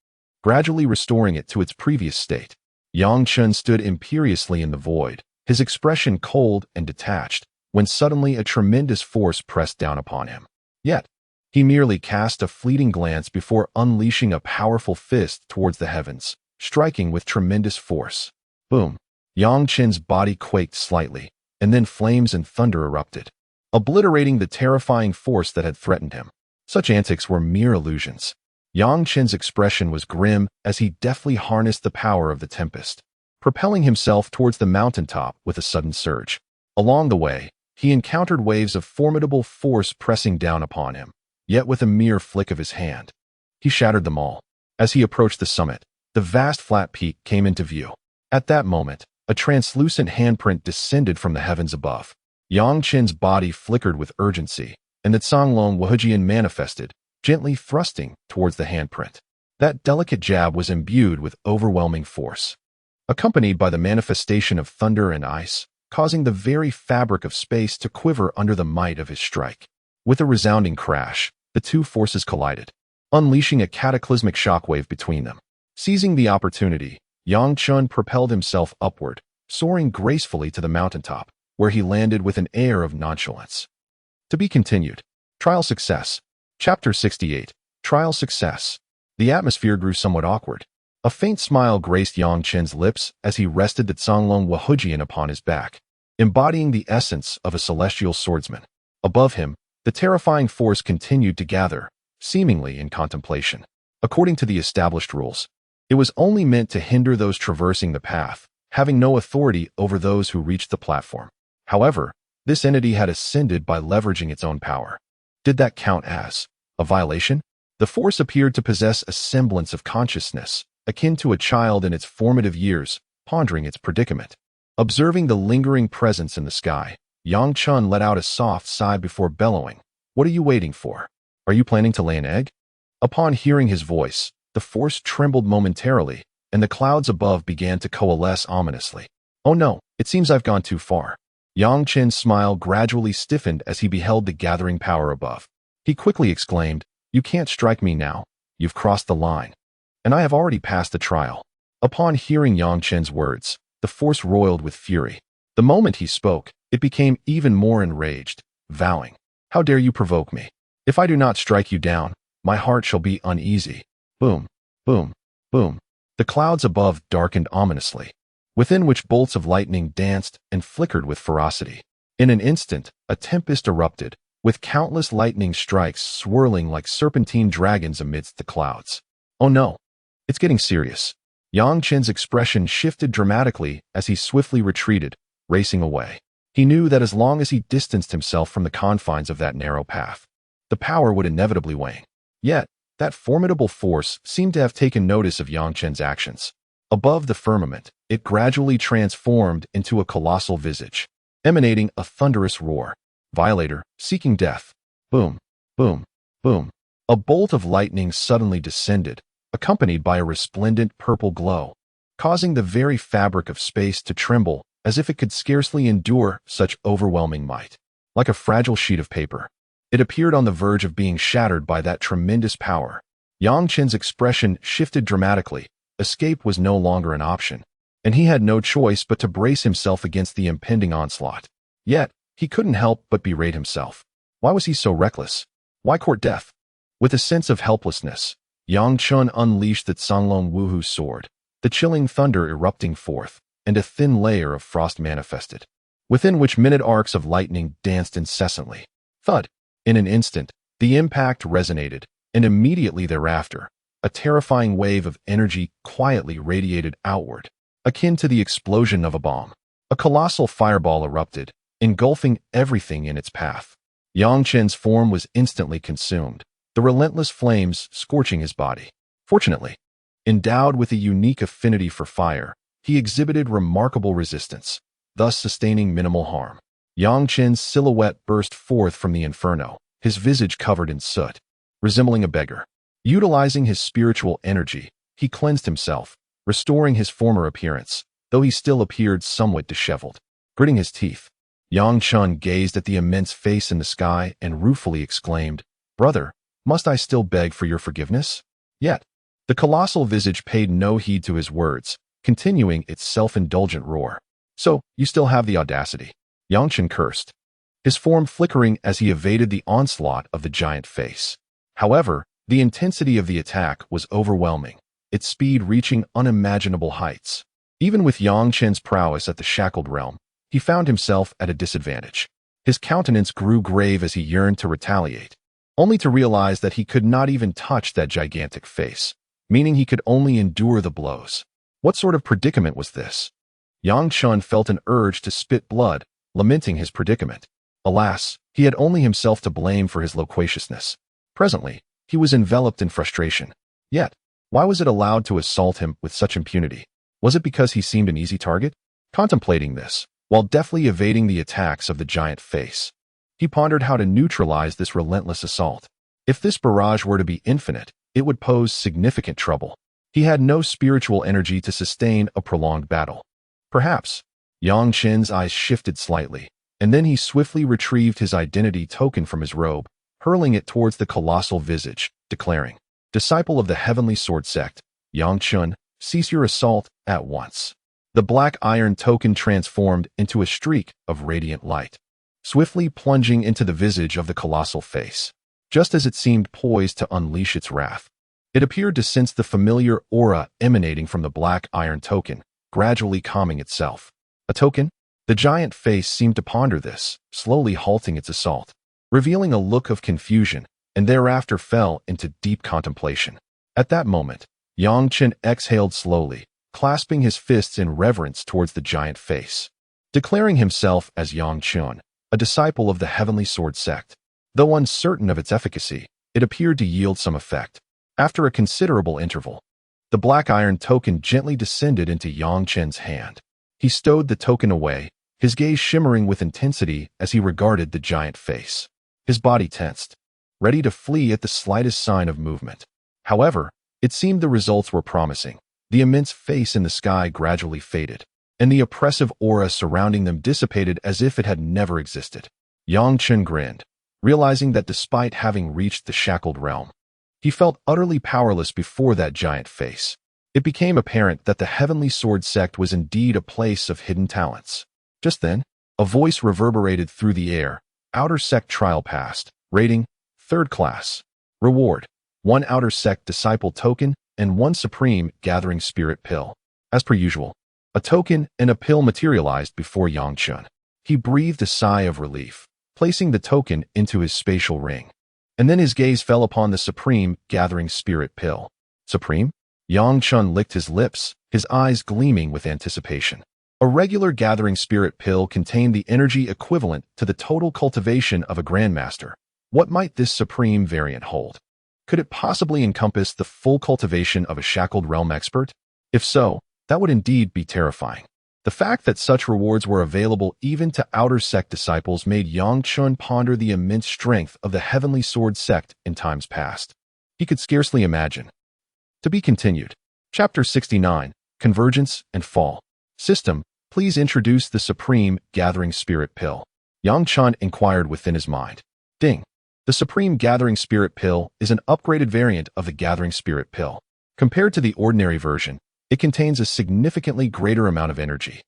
[SPEAKER 1] gradually restoring it to its previous state. Yang Chen stood imperiously in the void, his expression cold and detached, when suddenly a tremendous force pressed down upon him. Yet, he merely cast a fleeting glance before unleashing a powerful fist towards the heavens, striking with tremendous force. Boom! Yang Chen's body quaked slightly, and then flames and thunder erupted, obliterating the terrifying force that had threatened him. Such antics were mere illusions. Yang Chen's expression was grim as he deftly harnessed the power of the tempest, propelling himself towards the mountaintop with a sudden surge. Along the way, he encountered waves of formidable force pressing down upon him, yet with a mere flick of his hand, he shattered them all. As he approached the summit, the vast flat peak came into view. At that moment, a translucent handprint descended from the heavens above. Yang Chen's body flickered with urgency, and the Canglong Wuhujian manifested, gently thrusting towards the handprint. That delicate jab was imbued with overwhelming force, accompanied by the manifestation of thunder and ice, causing the very fabric of space to quiver under the might of his strike. With a resounding crash, the two forces collided, unleashing a cataclysmic shockwave between them. Seizing the opportunity, Yang Chen propelled himself upward, soaring gracefully to the mountaintop, where he landed with an air of nonchalance. To be continued. Trial success. Chapter 68. Trial success. The atmosphere grew somewhat awkward. A faint smile graced Yang Chen's lips as he rested the Canglong Wuhujian upon his back, embodying the essence of a celestial swordsman. Above him, the terrifying force continued to gather, seemingly in contemplation. According to the established rules, it was only meant to hinder those traversing the path, having no authority over those who reached the platform. However, this entity had ascended by leveraging its own power. Did that count as a violation? The force appeared to possess a semblance of consciousness, akin to a child in its formative years, pondering its predicament. Observing the lingering presence in the sky, Yang Chen let out a soft sigh before bellowing, "What are you waiting for? Are you planning to lay an egg?" Upon hearing his voice, the force trembled momentarily, and the clouds above began to coalesce ominously. "Oh no, it seems I've gone too far." Yang Chen's smile gradually stiffened as he beheld the gathering power above. He quickly exclaimed, "You can't strike me now. You've crossed the line. And I have already passed the trial." Upon hearing Yang Chen's words, the force roiled with fury. The moment he spoke, it became even more enraged, vowing, "How dare you provoke me? If I do not strike you down, my heart shall be uneasy." Boom, boom, boom. The clouds above darkened ominously, within which bolts of lightning danced and flickered with ferocity. In an instant, a tempest erupted, with countless lightning strikes swirling like serpentine dragons amidst the clouds. "Oh no, it's getting serious." Yang Chen's expression shifted dramatically as he swiftly retreated, racing away. He knew that as long as he distanced himself from the confines of that narrow path, the power would inevitably wane. Yet, that formidable force seemed to have taken notice of Yang Chen's actions. Above the firmament, it gradually transformed into a colossal visage, emanating a thunderous roar. "Violator, seeking death." Boom, boom, boom. A bolt of lightning suddenly descended, accompanied by a resplendent purple glow, causing the very fabric of space to tremble as if it could scarcely endure such overwhelming might. Like a fragile sheet of paper, it appeared on the verge of being shattered by that tremendous power. Yang Chen's expression shifted dramatically. Escape was no longer an option, and he had no choice but to brace himself against the impending onslaught. Yet, he couldn't help but berate himself. Why was he so reckless? Why court death? With a sense of helplessness, Yang Chen unleashed the Canglong Wuhu sword, the chilling thunder erupting forth, and a thin layer of frost manifested. within which minute arcs of lightning danced incessantly. Thud! In an instant, the impact resonated, and immediately thereafter, a terrifying wave of energy quietly radiated outward, akin to the explosion of a bomb. A colossal fireball erupted, engulfing everything in its path. Yang Chen's form was instantly consumed, the relentless flames scorching his body. Fortunately, endowed with a unique affinity for fire, he exhibited remarkable resistance, thus sustaining minimal harm. Yang Chen's silhouette burst forth from the inferno, his visage covered in soot, resembling a beggar. Utilizing his spiritual energy, he cleansed himself, restoring his former appearance, though he still appeared somewhat disheveled. Gritting his teeth, Yang Chen gazed at the immense face in the sky and ruefully exclaimed, "Brother, must I still beg for your forgiveness?" Yet, the colossal visage paid no heed to his words, continuing its self-indulgent roar. "So, you still have the audacity," Yang Chen cursed, his form flickering as he evaded the onslaught of the giant face. However, the intensity of the attack was overwhelming, its speed reaching unimaginable heights. Even with Yang Chen's prowess at the shackled realm, he found himself at a disadvantage. His countenance grew grave as he yearned to retaliate, only to realize that he could not even touch that gigantic face, meaning he could only endure the blows. What sort of predicament was this? Yang Chen felt an urge to spit blood, lamenting his predicament. Alas, he had only himself to blame for his loquaciousness. Presently, he was enveloped in frustration. Yet, why was it allowed to assault him with such impunity? Was it because he seemed an easy target? Contemplating this, while deftly evading the attacks of the giant face, he pondered how to neutralize this relentless assault. If this barrage were to be infinite, it would pose significant trouble. He had no spiritual energy to sustain a prolonged battle. Perhaps, Yang Chen's eyes shifted slightly, and then he swiftly retrieved his identity token from his robe, hurling it towards the colossal visage, declaring, "Disciple of the Heavenly Sword Sect, Yang Chen, cease your assault at once." The black iron token transformed into a streak of radiant light, swiftly plunging into the visage of the colossal face. Just as it seemed poised to unleash its wrath, it appeared to sense the familiar aura emanating from the black iron token, gradually calming itself. A token? The giant face seemed to ponder this, slowly halting its assault, revealing a look of confusion, and thereafter fell into deep contemplation. At that moment, Yang Chen exhaled slowly, clasping his fists in reverence towards the giant face. Declaring himself as Yang Chen, a disciple of the Heavenly Sword Sect. Though uncertain of its efficacy, it appeared to yield some effect. After a considerable interval, the black iron token gently descended into Yang Chen's hand. He stowed the token away, his gaze shimmering with intensity as he regarded the giant face. His body tensed, ready to flee at the slightest sign of movement. However, it seemed the results were promising. The immense face in the sky gradually faded, and the oppressive aura surrounding them dissipated as if it had never existed. Yang Chen grinned, realizing that despite having reached the shackled realm, he felt utterly powerless before that giant face. It became apparent that the Heavenly Sword Sect was indeed a place of hidden talents. Just then, a voice reverberated through the air. Outer Sect Trial passed. Rating, 3rd class. Reward, 1 Outer Sect Disciple Token and 1 Supreme Gathering Spirit Pill. As per usual, a token and a pill materialized before Yang Chen. He breathed a sigh of relief, placing the token into his spatial ring. And then his gaze fell upon the Supreme Gathering Spirit Pill. Supreme? Yang Chen licked his lips, his eyes gleaming with anticipation. A regular Gathering Spirit Pill contained the energy equivalent to the total cultivation of a Grandmaster. What might this Supreme variant hold? Could it possibly encompass the full cultivation of a Shackled Realm expert? If so, that would indeed be terrifying. The fact that such rewards were available even to Outer Sect disciples made Yang Chen ponder the immense strength of the Heavenly Sword Sect in times past. He could scarcely imagine. To be continued. Chapter 69, Convergence and Fall. System, please introduce the Supreme Gathering Spirit Pill. Yang Chen inquired within his mind. Ding. The Supreme Gathering Spirit Pill is an upgraded variant of the Gathering Spirit Pill. Compared to the ordinary version, it contains a significantly greater amount of energy,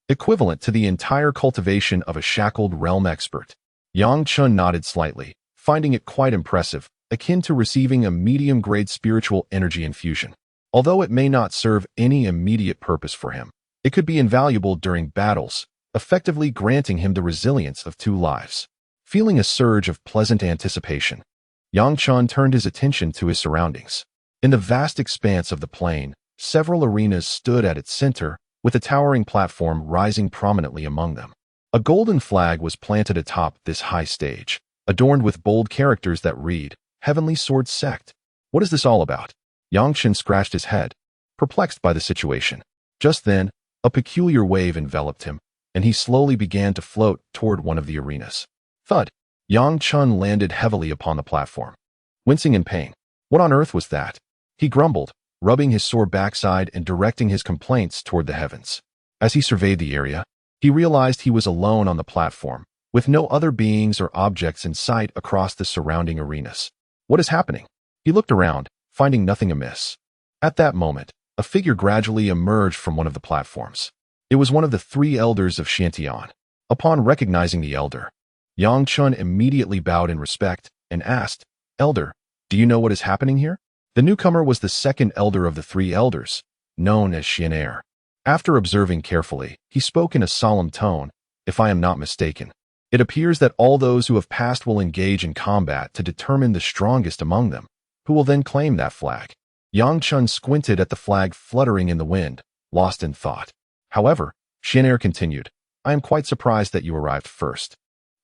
[SPEAKER 1] equivalent to the entire cultivation of a Shackled Realm expert. Yang Chen nodded slightly, finding it quite impressive, akin to receiving a medium-grade spiritual energy infusion. Although it may not serve any immediate purpose for him, it could be invaluable during battles, effectively granting him the resilience of 2 lives. Feeling a surge of pleasant anticipation, Yang Chen turned his attention to his surroundings. In the vast expanse of the plain, several arenas stood at its center, with a towering platform rising prominently among them. A golden flag was planted atop this high stage, adorned with bold characters that read, "Heavenly Sword Sect." What is this all about? Yang Chen scratched his head, perplexed by the situation. Just then, a peculiar wave enveloped him, and he slowly began to float toward one of the arenas. Thud! Yang Chen landed heavily upon the platform, wincing in pain. What on earth was that? He grumbled, rubbing his sore backside and directing his complaints toward the heavens. As he surveyed the area, he realized he was alone on the platform, with no other beings or objects in sight across the surrounding arenas. What is happening? He looked around, finding nothing amiss. At that moment, a figure gradually emerged from one of the platforms. It was one of the 3 elders of Xiantian. Upon recognizing the elder, Yang Chen immediately bowed in respect and asked, "Elder, do you know what is happening here?" The newcomer was the 2nd elder of the 3 elders, known as Xian'er. After observing carefully, he spoke in a solemn tone, "If I am not mistaken, it appears that all those who have passed will engage in combat to determine the strongest among them, who will then claim that flag." Yang Chen squinted at the flag fluttering in the wind, lost in thought. However, Xian'er continued, "I am quite surprised that you arrived first.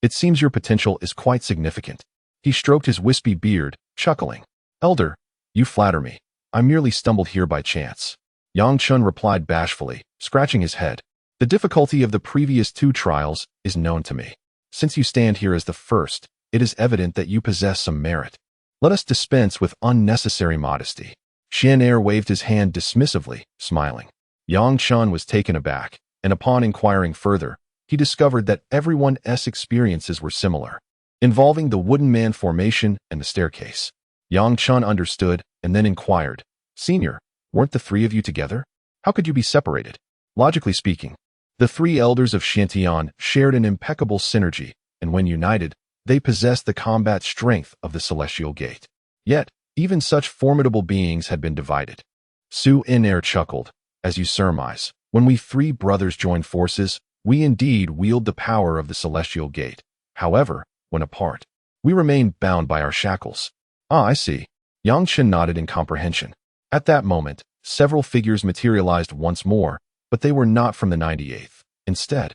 [SPEAKER 1] It seems your potential is quite significant." He stroked his wispy beard, chuckling. "Elder, you flatter me. I merely stumbled here by chance." Yang Chen replied bashfully, scratching his head. "The difficulty of the previous 2 trials is known to me. Since you stand here as the first, it is evident that you possess some merit. Let us dispense with unnecessary modesty." Xian'er waved his hand dismissively, smiling. Yang Chen was taken aback, and upon inquiring further, he discovered that everyone's experiences were similar, involving the wooden man formation and the staircase. Yang Chen understood and then inquired, "Senior, weren't the 3 of you together? How could you be separated?" Logically speaking, the 3 elders of Xiantian shared an impeccable synergy, and when united, they possessed the combat strength of the Celestial Gate. Yet, even such formidable beings had been divided. Su In-air chuckled, "As you surmise, when we 3 brothers joined forces, we indeed wield the power of the Celestial Gate. However, when apart, we remain bound by our shackles." "Ah, I see." Yang Chen nodded in comprehension. At that moment, several figures materialized once more, but they were not from the 98th. Instead,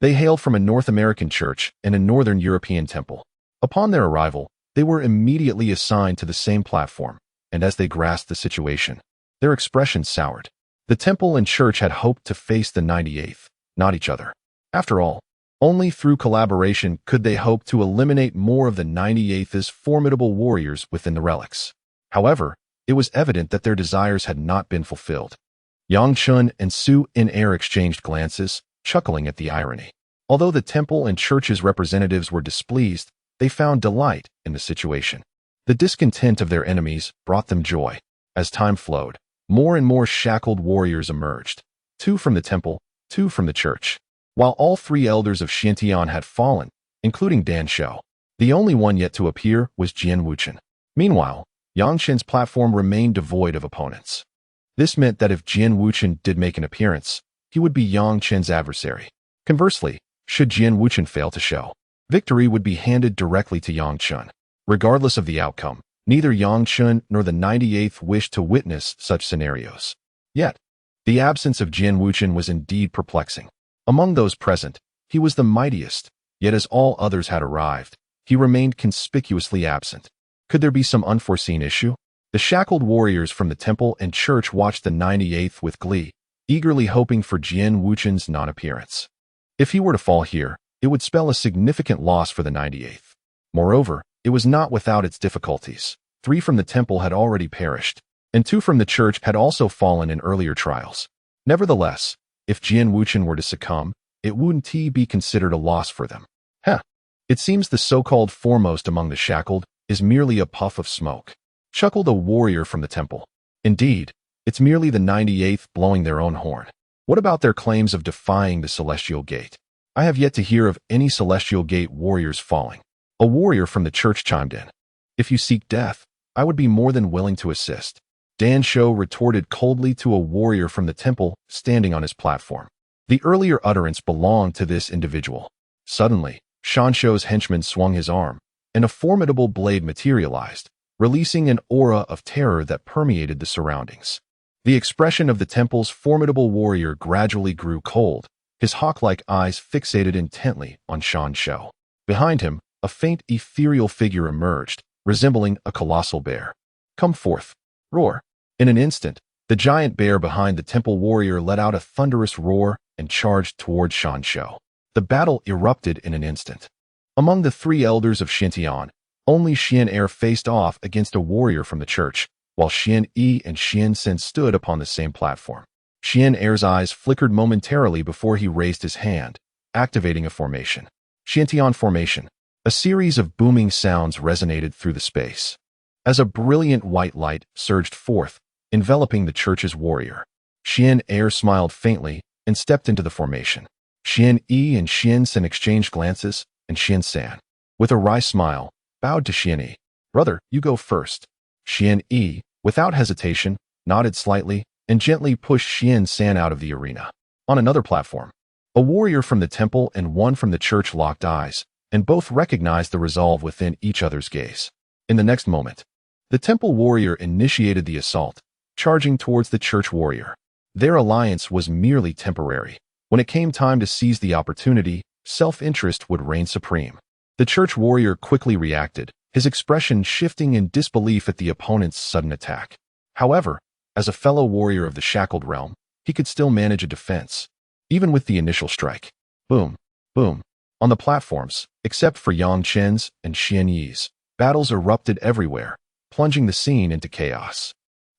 [SPEAKER 1] they hailed from a North American church and a Northern European temple. Upon their arrival, they were immediately assigned to the same platform, and as they grasped the situation, their expressions soured. The temple and church had hoped to face the 98th, not each other. After all, only through collaboration could they hope to eliminate more of the 98th's formidable warriors within the relics. However, it was evident that their desires had not been fulfilled. Yang Chen and Su In-air exchanged glances, chuckling at the irony. Although the temple and church's representatives were displeased, they found delight in the situation. The discontent of their enemies brought them joy. As time flowed, more and more shackled warriors emerged, 2 from the temple, 2 from the church. While all 3 elders of Xiantian had fallen, including Dan Shou, the only one yet to appear was Jian Wuchen. Meanwhile, Yang Chen's platform remained devoid of opponents. This meant that if Jian Wuchen did make an appearance, he would be Yang Chen's adversary. Conversely, should Jian Wuchen fail to show, victory would be handed directly to Yang Chen. Regardless of the outcome, neither Yang Chen nor the 98th wished to witness such scenarios. Yet, the absence of Jian Wuchen was indeed perplexing. Among those present, he was the mightiest, yet as all others had arrived, he remained conspicuously absent. Could there be some unforeseen issue? The shackled warriors from the temple and church watched the 98th with glee, eagerly hoping for Jian Wuchen's non-appearance. If he were to fall here, it would spell a significant loss for the 98th. Moreover, it was not without its difficulties. 3 from the temple had already perished, and 2 from the church had also fallen in earlier trials. Nevertheless, if Jian Wuchen were to succumb, it wouldn't be considered a loss for them. It seems the so-called foremost among the shackled is merely a puff of smoke, chuckled a warrior from the temple. Indeed, it's merely the 98th blowing their own horn. What about their claims of defying the Celestial Gate? I have yet to hear of any Celestial Gate warriors falling. A warrior from the church chimed in. If you seek death, I would be more than willing to assist. Dan Shou retorted coldly to a warrior from the temple standing on his platform. The earlier utterance belonged to this individual. Suddenly, Shansho's henchman swung his arm, and a formidable blade materialized, releasing an aura of terror that permeated the surroundings. The expression of the temple's formidable warrior gradually grew cold, his hawk-like eyes fixated intently on Shansho. Behind him, a faint ethereal figure emerged, resembling a colossal bear. "Come forth! Roar!" In an instant, the giant bear behind the temple warrior let out a thunderous roar and charged toward Shansho. The battle erupted in an instant. Among the three elders of Xintian, only Xian Er faced off against a warrior from the church, while Xian Yi and Xian Sen stood upon the same platform. Xian Er's eyes flickered momentarily before he raised his hand, activating a formation. Xintian formation. A series of booming sounds resonated through the space, as a brilliant white light surged forth, enveloping the church's warrior. Xian Er smiled faintly and stepped into the formation. Xian Yi and Xian Sen exchanged glances, and Xian San, with a wry smile, bowed to Xian Yi. "Brother, you go first." Xian Yi, without hesitation, nodded slightly and gently pushed Xian San out of the arena. On another platform, a warrior from the temple and one from the church locked eyes, and both recognized the resolve within each other's gaze. In the next moment, the temple warrior initiated the assault, charging towards the church warrior. Their alliance was merely temporary. When it came time to seize the opportunity, self-interest would reign supreme. The church warrior quickly reacted, his expression shifting in disbelief at the opponent's sudden attack. However, as a fellow warrior of the shackled realm, he could still manage a defense, even with the initial strike. Boom, boom. On the platforms, except for Yang Chen's and Xian Yi's, battles erupted everywhere, plunging the scene into chaos.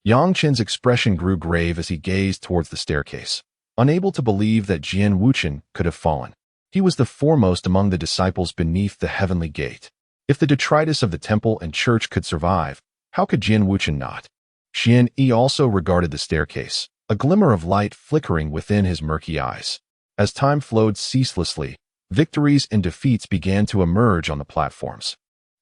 [SPEAKER 1] Yang Chen's expression grew grave as he gazed towards the staircase, unable to believe that Jian Wuchen could have fallen. He was the foremost among the disciples beneath the heavenly gate. If the detritus of the temple and church could survive, how could Jian Wuchen not? Xian Yi also regarded the staircase, a glimmer of light flickering within his murky eyes. As time flowed ceaselessly, victories and defeats began to emerge on the platforms.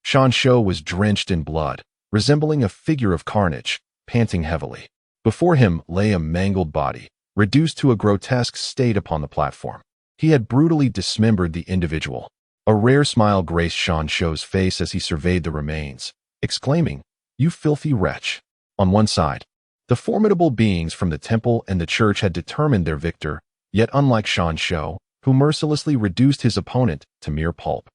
[SPEAKER 1] Shansho was drenched in blood, resembling a figure of carnage, panting heavily. Before him lay a mangled body, reduced to a grotesque state upon the platform. He had brutally dismembered the individual. A rare smile graced Shansho's face as he surveyed the remains, exclaiming, "You filthy wretch." On one side, the formidable beings from the temple and the church had determined their victor, yet unlike Shansho, who mercilessly reduced his opponent to mere pulp,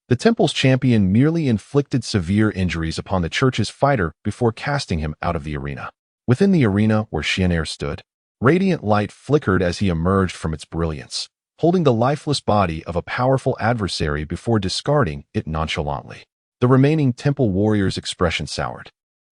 [SPEAKER 1] the temple's champion merely inflicted severe injuries upon the church's fighter before casting him out of the arena. Within the arena where Xian Er stood, radiant light flickered as he emerged from its brilliance, holding the lifeless body of a powerful adversary before discarding it nonchalantly. The remaining temple warrior's expression soured.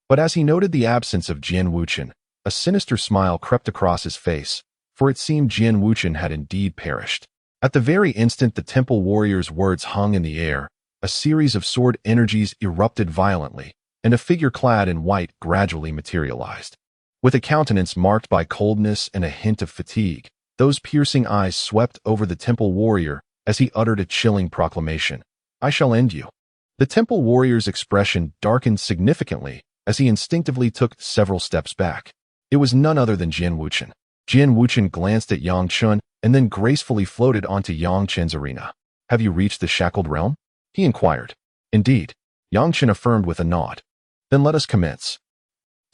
[SPEAKER 1] But as he noted the absence of Jian Wuchen, a sinister smile crept across his face, for it seemed Jian Wuchen had indeed perished. At the very instant the temple warrior's words hung in the air, a series of sword energies erupted violently, and a figure clad in white gradually materialized. With a countenance marked by coldness and a hint of fatigue, those piercing eyes swept over the temple warrior as he uttered a chilling proclamation. "I shall end you." The temple warrior's expression darkened significantly as he instinctively took several steps back. It was none other than Jian Wuchen. Jian Wuchen glanced at Yang Chen and then gracefully floated onto Yang Chen's arena. "Have you reached the shackled realm?" he inquired. "Indeed," Yang Chen affirmed with a nod. "Then let us commence."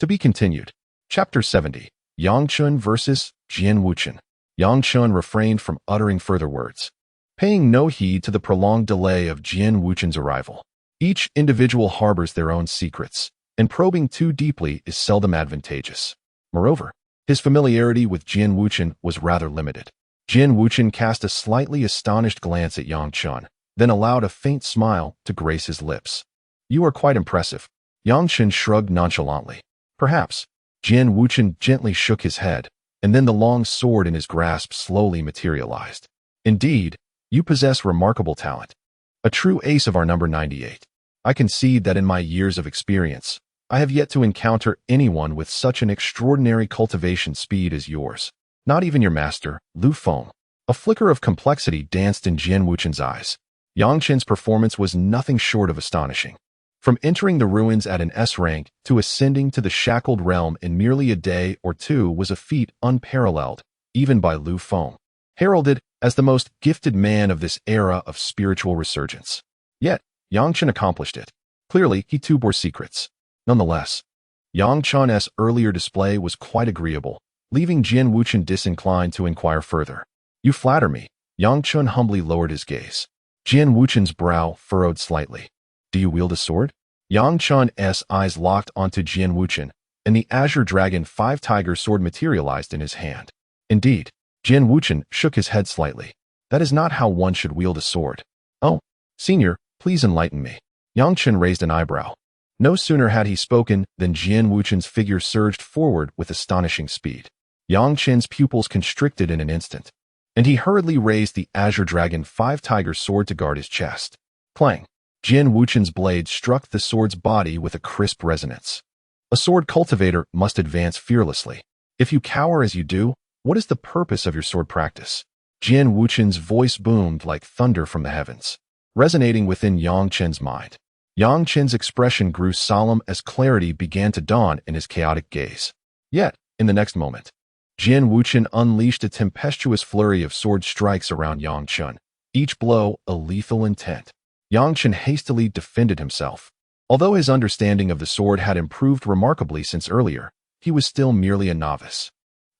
[SPEAKER 1] To be continued. Chapter 70. Yang Chen versus Jian Wuchen. Yang Chen refrained from uttering further words, paying no heed to the prolonged delay of Jian Wuchen's arrival. Each individual harbors their own secrets, and probing too deeply is seldom advantageous. Moreover, his familiarity with Jian Wuchen was rather limited. Jian Wuchen cast a slightly astonished glance at Yang Chen, then allowed a faint smile to grace his lips. "You are quite impressive." Yang Chen shrugged nonchalantly. "Perhaps." Jian Wuchen gently shook his head, and then the long sword in his grasp slowly materialized. "Indeed, you possess remarkable talent. A true ace of our number 98. I concede that in my years of experience, I have yet to encounter anyone with such an extraordinary cultivation speed as yours. Not even your master, Lu Feng." A flicker of complexity danced in Jian Wuchen's eyes. Yang Chen's performance was nothing short of astonishing. From entering the ruins at an S rank to ascending to the shackled realm in merely a day or two was a feat unparalleled, even by Lu Feng. heralded as the most gifted man of this era of spiritual resurgence. Yet, Yang Chen accomplished it. Clearly, he too bore secrets. Nonetheless, Yang Chen's earlier display was quite agreeable, leaving Jian Wuchen disinclined to inquire further. You flatter me. Yang Chen humbly lowered his gaze. Jian Wuchen's brow furrowed slightly. Do you wield a sword? Yang Chen's eyes locked onto Jian Wuchen, and the Azure Dragon 5 Tiger sword materialized in his hand. Indeed, Jian Wuchen shook his head slightly. That is not how one should wield a sword. Oh, senior, please enlighten me. Yang Chen raised an eyebrow. No sooner had he spoken than Jian Wuchen's figure surged forward with astonishing speed. Yang Chen's pupils constricted in an instant, and he hurriedly raised the Azure Dragon 5 Tiger sword to guard his chest. Clang! Jian Wuchen's blade struck the sword's body with a crisp resonance. A sword cultivator must advance fearlessly. If you cower as you do, what is the purpose of your sword practice? Jian Wuchen's voice boomed like thunder from the heavens, resonating within Yang Chen's mind. Yang Chen's expression grew solemn as clarity began to dawn in his chaotic gaze. Yet, in the next moment, Jian Wuchen unleashed a tempestuous flurry of sword strikes around Yang Chen, each blow a lethal intent. Yang Chen hastily defended himself. Although his understanding of the sword had improved remarkably since earlier, he was still merely a novice.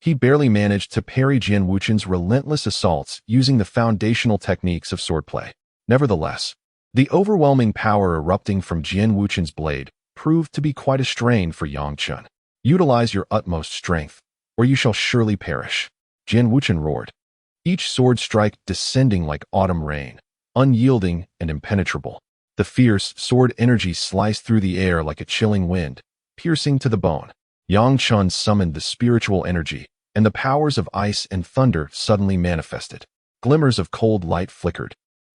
[SPEAKER 1] He barely managed to parry Jian Wuchen's relentless assaults using the foundational techniques of swordplay. Nevertheless, the overwhelming power erupting from Jian Wuchen's blade proved to be quite a strain for Yang Chen. Utilize your utmost strength, or you shall surely perish. Jian Wuchen roared, each sword strike descending like autumn rain, unyielding and impenetrable. The fierce sword energy sliced through the air like a chilling wind, piercing to the bone. Yang Chen summoned the spiritual energy, and the powers of ice and thunder suddenly manifested. Glimmers of cold light flickered,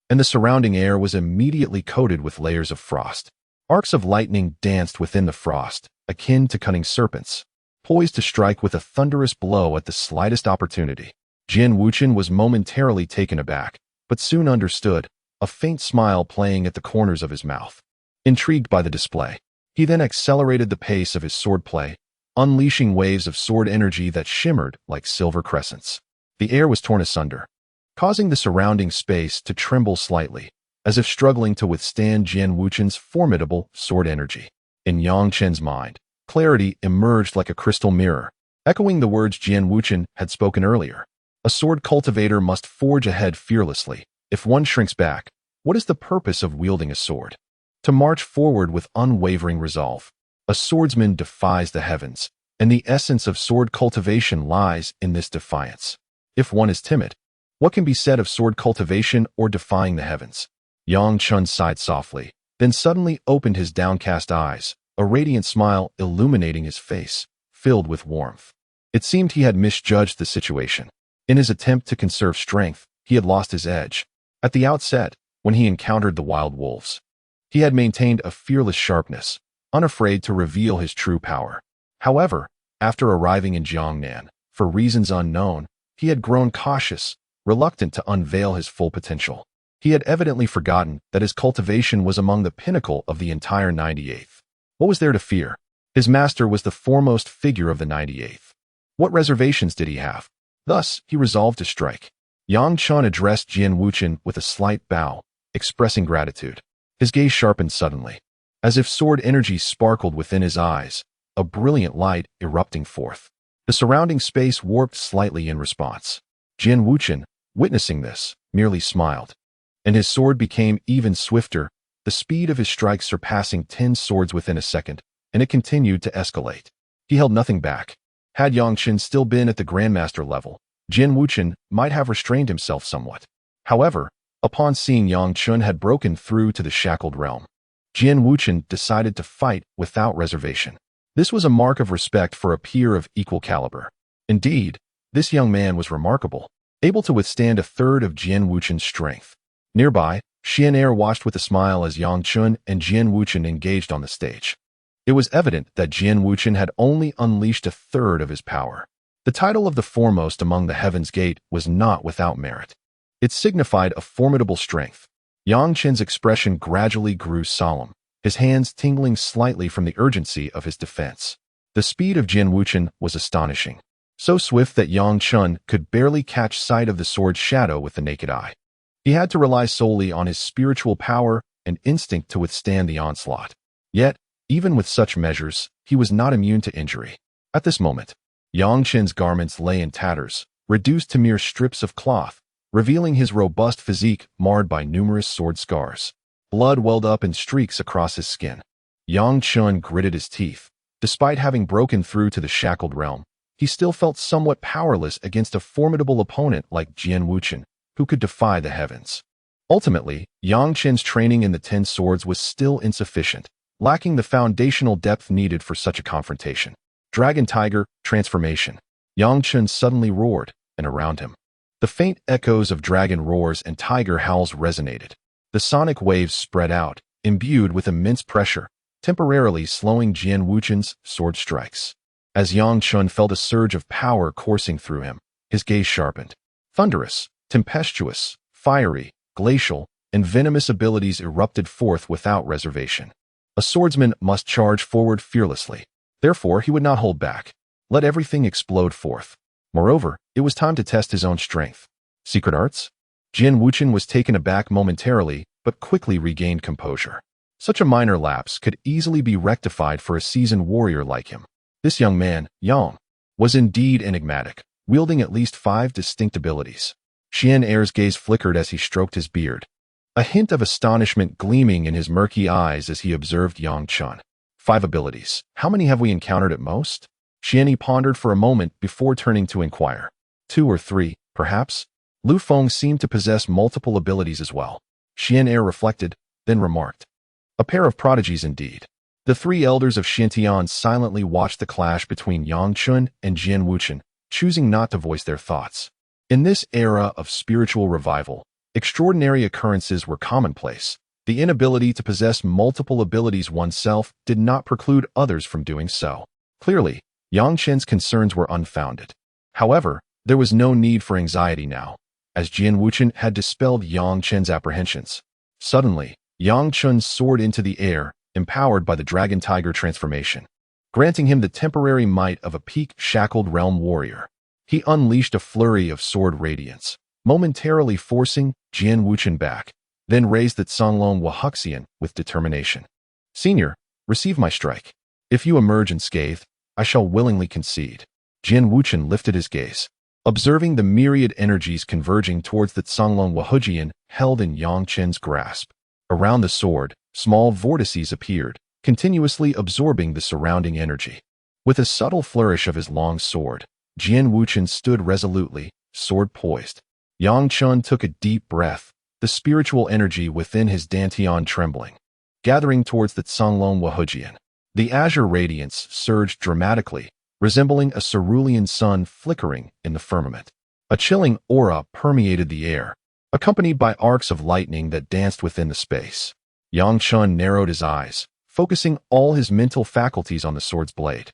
[SPEAKER 1] and the surrounding air was immediately coated with layers of frost. Arcs of lightning danced within the frost, akin to cunning serpents, poised to strike with a thunderous blow at the slightest opportunity. Jian Wuchen was momentarily taken aback, but soon understood, a faint smile playing at the corners of his mouth. Intrigued by the display, he then accelerated the pace of his swordplay, unleashing waves of sword energy that shimmered like silver crescents. The air was torn asunder, causing the surrounding space to tremble slightly, as if struggling to withstand Jian Wuchen's formidable sword energy. In Yang Chen's mind, clarity emerged like a crystal mirror, echoing the words Jian Wuchen had spoken earlier. A sword cultivator must forge ahead fearlessly. If one shrinks back, what is the purpose of wielding a sword? To march forward with unwavering resolve. A swordsman defies the heavens, and the essence of sword cultivation lies in this defiance. If one is timid, what can be said of sword cultivation or defying the heavens? Yang Chen sighed softly, then suddenly opened his downcast eyes, a radiant smile illuminating his face, filled with warmth. It seemed he had misjudged the situation. In his attempt to conserve strength, he had lost his edge. At the outset, when he encountered the wild wolves, he had maintained a fearless sharpness, unafraid to reveal his true power. However, after arriving in Jiangnan, for reasons unknown, he had grown cautious, reluctant to unveil his full potential. He had evidently forgotten that his cultivation was among the pinnacle of the entire 98th. What was there to fear? His master was the foremost figure of the 98th. What reservations did he have? Thus, he resolved to strike. Yang Chen addressed Jian Wuchen with a slight bow, expressing gratitude. His gaze sharpened suddenly, as if sword energy sparkled within his eyes, a brilliant light erupting forth. The surrounding space warped slightly in response. Jian Wuchen, witnessing this, merely smiled, and his sword became even swifter, the speed of his strikes surpassing 10 swords within a second, and it continued to escalate. He held nothing back. Had Yang Chen still been at the Grandmaster level, Jian Wuchen might have restrained himself somewhat. However, upon seeing Yang Chen had broken through to the shackled realm, Jian Wuchen decided to fight without reservation. This was a mark of respect for a peer of equal caliber. Indeed, this young man was remarkable, able to withstand a third of Jian Wuchen's strength. Nearby, Xian watched with a smile as Yang Chen and Jian Wuchen engaged on the stage. It was evident that Jian Wuchen had only unleashed a third of his power. The title of the foremost among the Heaven's Gate was not without merit. It signified a formidable strength. Yang Chen's expression gradually grew solemn, his hands tingling slightly from the urgency of his defense. The speed of Jian Wuchen was astonishing. so swift that Yang Chen could barely catch sight of the sword's shadow with the naked eye. He had to rely solely on his spiritual power and instinct to withstand the onslaught. Yet, even with such measures, he was not immune to injury. At this moment, Yang Chen's garments lay in tatters, reduced to mere strips of cloth, revealing his robust physique marred by numerous sword scars. Blood welled up in streaks across his skin. Yang Chen gritted his teeth. Despite having broken through to the shackled realm, he still felt somewhat powerless against a formidable opponent like Jian Wuchen, who could defy the heavens. Ultimately, Yang Chen's training in the 10 swords was still insufficient, lacking the foundational depth needed for such a confrontation. Dragon Tiger, transformation. Yang Chen suddenly roared, and around him, the faint echoes of dragon roars and tiger howls resonated. The sonic waves spread out, imbued with immense pressure, temporarily slowing Jian Wuchen's sword strikes. As Yang Chen felt a surge of power coursing through him, his gaze sharpened. Thunderous, tempestuous, fiery, glacial, and venomous abilities erupted forth without reservation. A swordsman must charge forward fearlessly. Therefore, he would not hold back. Let everything explode forth. Moreover, it was time to test his own strength. Secret arts? Jian Wuchen was taken aback momentarily, but quickly regained composure. Such a minor lapse could easily be rectified for a seasoned warrior like him. This young man, Yang, was indeed enigmatic, wielding at least 5 distinct abilities. Xian Er's gaze flickered as he stroked his beard, a hint of astonishment gleaming in his murky eyes as he observed Yang Chen. 5 abilities. How many have we encountered at most? Xian pondered for a moment before turning to inquire. 2 or 3, perhaps? Lu Feng seemed to possess multiple abilities as well. Xian Er reflected, then remarked. A pair of prodigies indeed. The 3 elders of Xintian silently watched the clash between Yang Chen and Jian Wuchen, choosing not to voice their thoughts. In this era of spiritual revival, extraordinary occurrences were commonplace. The inability to possess multiple abilities oneself did not preclude others from doing so. Clearly, Yang Chen's concerns were unfounded. However, there was no need for anxiety now, as Jian Wuchen had dispelled Yang Chen's apprehensions. Suddenly, Yang Chen soared into the air, empowered by the Dragon Tiger transformation, granting him the temporary might of a peak shackled realm warrior. He unleashed a flurry of sword radiance, momentarily forcing Jian Wuchen back, then raised the Songlong Wahuxian with determination. Senior, receive my strike. If you emerge unscathed, I shall willingly concede. Jian Wuchen lifted his gaze, observing the myriad energies converging towards the Songlong Wahuxian held in Yang Chen's grasp. Around the sword, small vortices appeared, continuously absorbing the surrounding energy. With a subtle flourish of his long sword, Jian Wuchen stood resolutely, sword poised. Yang Chen took a deep breath, the spiritual energy within his dantian trembling, gathering towards the Songlong Wahuxian. The azure radiance surged dramatically, resembling a cerulean sun flickering in the firmament. A chilling aura permeated the air, accompanied by arcs of lightning that danced within the space. Yang Chen narrowed his eyes, focusing all his mental faculties on the sword's blade.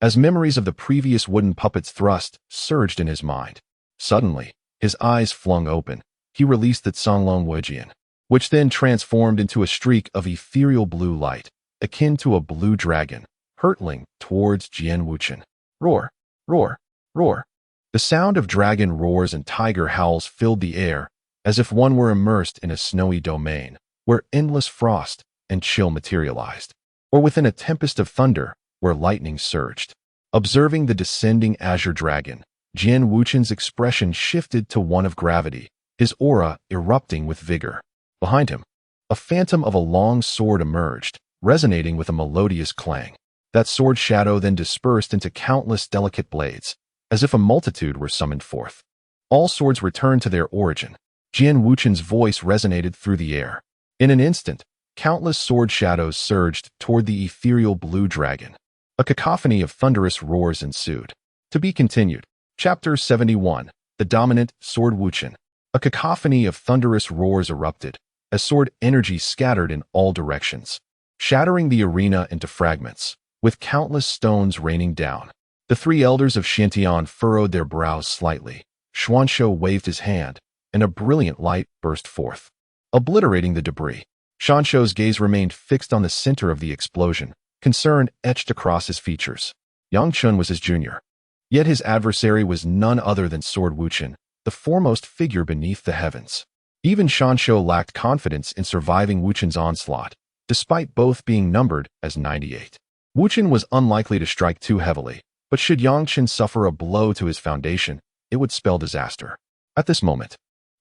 [SPEAKER 1] As memories of the previous wooden puppet's thrust surged in his mind, suddenly, his eyes flung open. He released the Songlong Wahuxian, which then transformed into a streak of ethereal blue light, akin to a blue dragon, hurtling towards Jian Wuchen. Roar, roar, roar. The sound of dragon roars and tiger howls filled the air, as if one were immersed in a snowy domain, where endless frost and chill materialized, or within a tempest of thunder, where lightning surged. Observing the descending azure dragon, Jian Wuchen's expression shifted to one of gravity, his aura erupting with vigor. Behind him, a phantom of a long sword emerged, resonating with a melodious clang. That sword shadow then dispersed into countless delicate blades, as if a multitude were summoned forth. All swords returned to their origin. Jian Wuchen's voice resonated through the air. In an instant, countless sword shadows surged toward the ethereal blue dragon. A cacophony of thunderous roars ensued. To be continued. Chapter 71. The Dominant Sword Wuchen. A cacophony of thunderous roars erupted, as sword energy scattered in all directions, shattering the arena into fragments, with countless stones raining down. The 3 elders of Xintian furrowed their brows slightly. Xuanshou waved his hand, and a brilliant light burst forth, obliterating the debris. Xuanshou's gaze remained fixed on the center of the explosion, concern etched across his features. Yang Chen was his junior. Yet his adversary was none other than Sword Wuchen, the foremost figure beneath the heavens. Even Shansho lacked confidence in surviving Wuchen's onslaught, despite both being numbered as 98. Wuchen was unlikely to strike too heavily, but should Yangchen suffer a blow to his foundation, it would spell disaster. At this moment,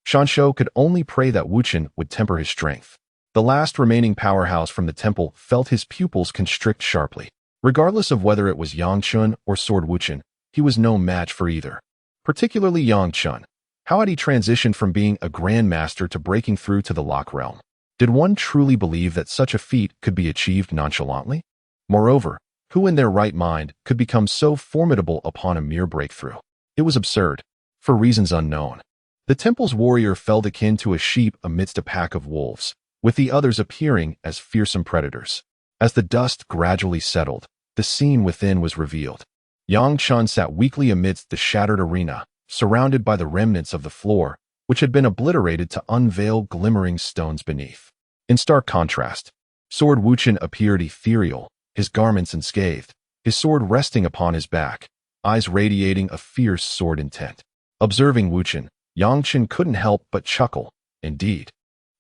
[SPEAKER 1] Shansho could only pray that Wuchen would temper his strength. The last remaining powerhouse from the temple felt his pupils constrict sharply. Regardless of whether it was Yangchen or Sword Wuchen, he was no match for either. Particularly Yangchen. How had he transitioned from being a Grandmaster to breaking through to the Lock Realm? Did one truly believe that such a feat could be achieved nonchalantly? Moreover, who in their right mind could become so formidable upon a mere breakthrough? It was absurd, for reasons unknown. The temple's warrior felt akin to a sheep amidst a pack of wolves, with the others appearing as fearsome predators. As the dust gradually settled, the scene within was revealed. Yangchen sat weakly amidst the shattered arena, surrounded by the remnants of the floor, which had been obliterated to unveil glimmering stones beneath. In stark contrast, Sword Wuchen appeared ethereal, his garments unscathed, his sword resting upon his back, eyes radiating a fierce sword intent. Observing Wuchen, Yangchen couldn't help but chuckle. Indeed,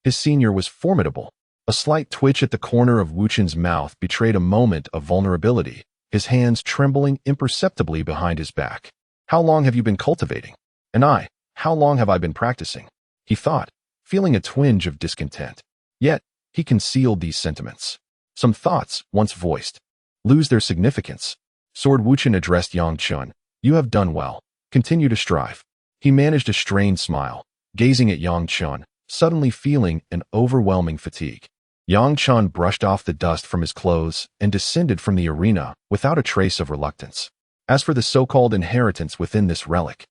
[SPEAKER 1] his senior was formidable. A slight twitch at the corner of Wuchen's mouth betrayed a moment of vulnerability, his hands trembling imperceptibly behind his back. "How long have you been cultivating? And how long have I been practicing?" he thought, feeling a twinge of discontent. Yet, he concealed these sentiments. Some thoughts, once voiced, lose their significance. Sword Wuchen addressed Yangchen. "You have done well. Continue to strive." He managed a strained smile, gazing at Yangchen, suddenly feeling an overwhelming fatigue. Yangchen brushed off the dust from his clothes and descended from the arena without a trace of reluctance. As for the so-called inheritance within this relic,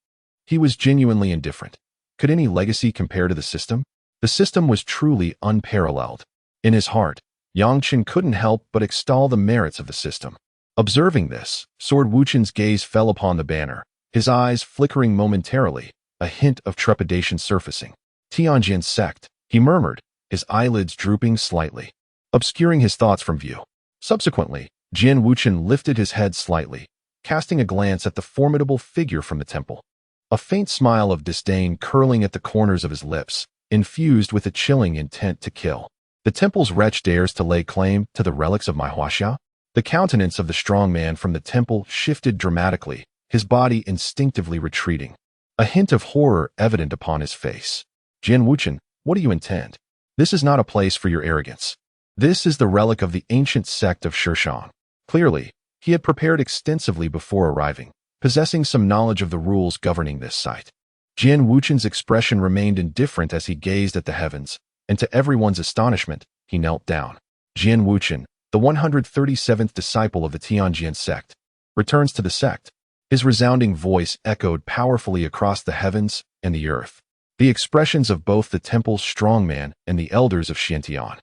[SPEAKER 1] he was genuinely indifferent. Could any legacy compare to the system? The system was truly unparalleled. In his heart, Yangchen couldn't help but extol the merits of the system. Observing this, Sword Wuchen's gaze fell upon the banner, his eyes flickering momentarily, a hint of trepidation surfacing. "Tianjin sect," he murmured, his eyelids drooping slightly, obscuring his thoughts from view. Subsequently, Jian Wuchen lifted his head slightly, casting a glance at the formidable figure from the temple. A faint smile of disdain curling at the corners of his lips, infused with a chilling intent to kill. "The temple's wretch dares to lay claim to the relics of my Huaxia?" The countenance of the strong man from the temple shifted dramatically, his body instinctively retreating, a hint of horror evident upon his face. "Jian Wuchen, what do you intend? This is not a place for your arrogance. This is the relic of the ancient sect of Shishang." Clearly, he had prepared extensively before arriving, possessing some knowledge of the rules governing this site. Jian Wuchen's expression remained indifferent as he gazed at the heavens, and to everyone's astonishment, he knelt down. Jian Wuchen, the 137th disciple of the Tianjin sect, returns to the sect. His resounding voice echoed powerfully across the heavens and the earth. The expressions of both the temple's strongman and the elders of Xiantian,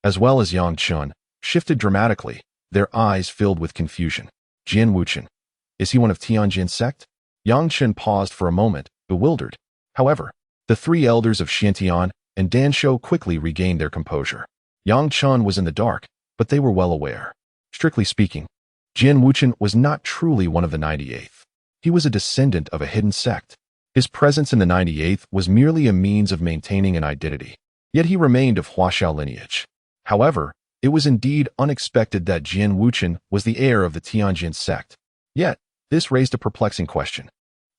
[SPEAKER 1] as well as Yangchen, shifted dramatically, their eyes filled with confusion. "Jian Wuchen, is he one of Tianjin's sect?" Yangchen paused for a moment, bewildered. However, the three elders of Xiantian and Danshou quickly regained their composure. Yangchen was in the dark, but they were well aware. Strictly speaking, Jian Wuchen was not truly one of the 98th. He was a descendant of a hidden sect. His presence in the 98th was merely a means of maintaining an identity. Yet he remained of Huaxiao lineage. However, it was indeed unexpected that Jian Wuchen was the heir of the Tianjin sect. Yet, this raised a perplexing question.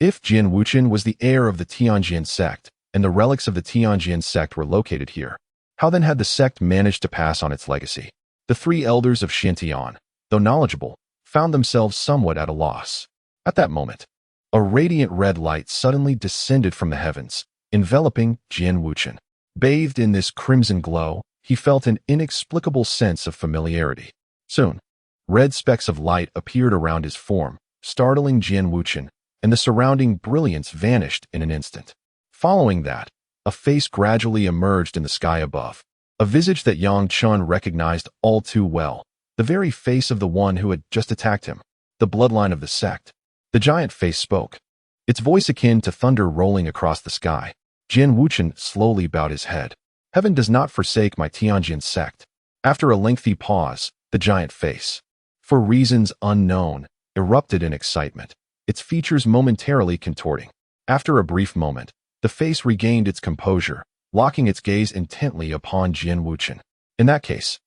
[SPEAKER 1] If Jian Wuchen was the heir of the Tianjin sect, and the relics of the Tianjin sect were located here, how then had the sect managed to pass on its legacy? The three elders of Xiantian, though knowledgeable, found themselves somewhat at a loss. At that moment, a radiant red light suddenly descended from the heavens, enveloping Jian Wuchen. Bathed in this crimson glow, he felt an inexplicable sense of familiarity. Soon, red specks of light appeared around his form, startling Jian Wuchen, and the surrounding brilliance vanished in an instant. Following that, a face gradually emerged in the sky above, a visage that Yangchen recognized all too well, the very face of the one who had just attacked him, the bloodline of the sect. The giant face spoke, its voice akin to thunder rolling across the sky. Jian Wuchen slowly bowed his head. "Heaven does not forsake my Tianjin sect." After a lengthy pause, the giant face, for reasons unknown, erupted in excitement. its features momentarily contorting. After a brief moment, the face regained its composure, locking its gaze intently upon Jian Wuchen. In that case,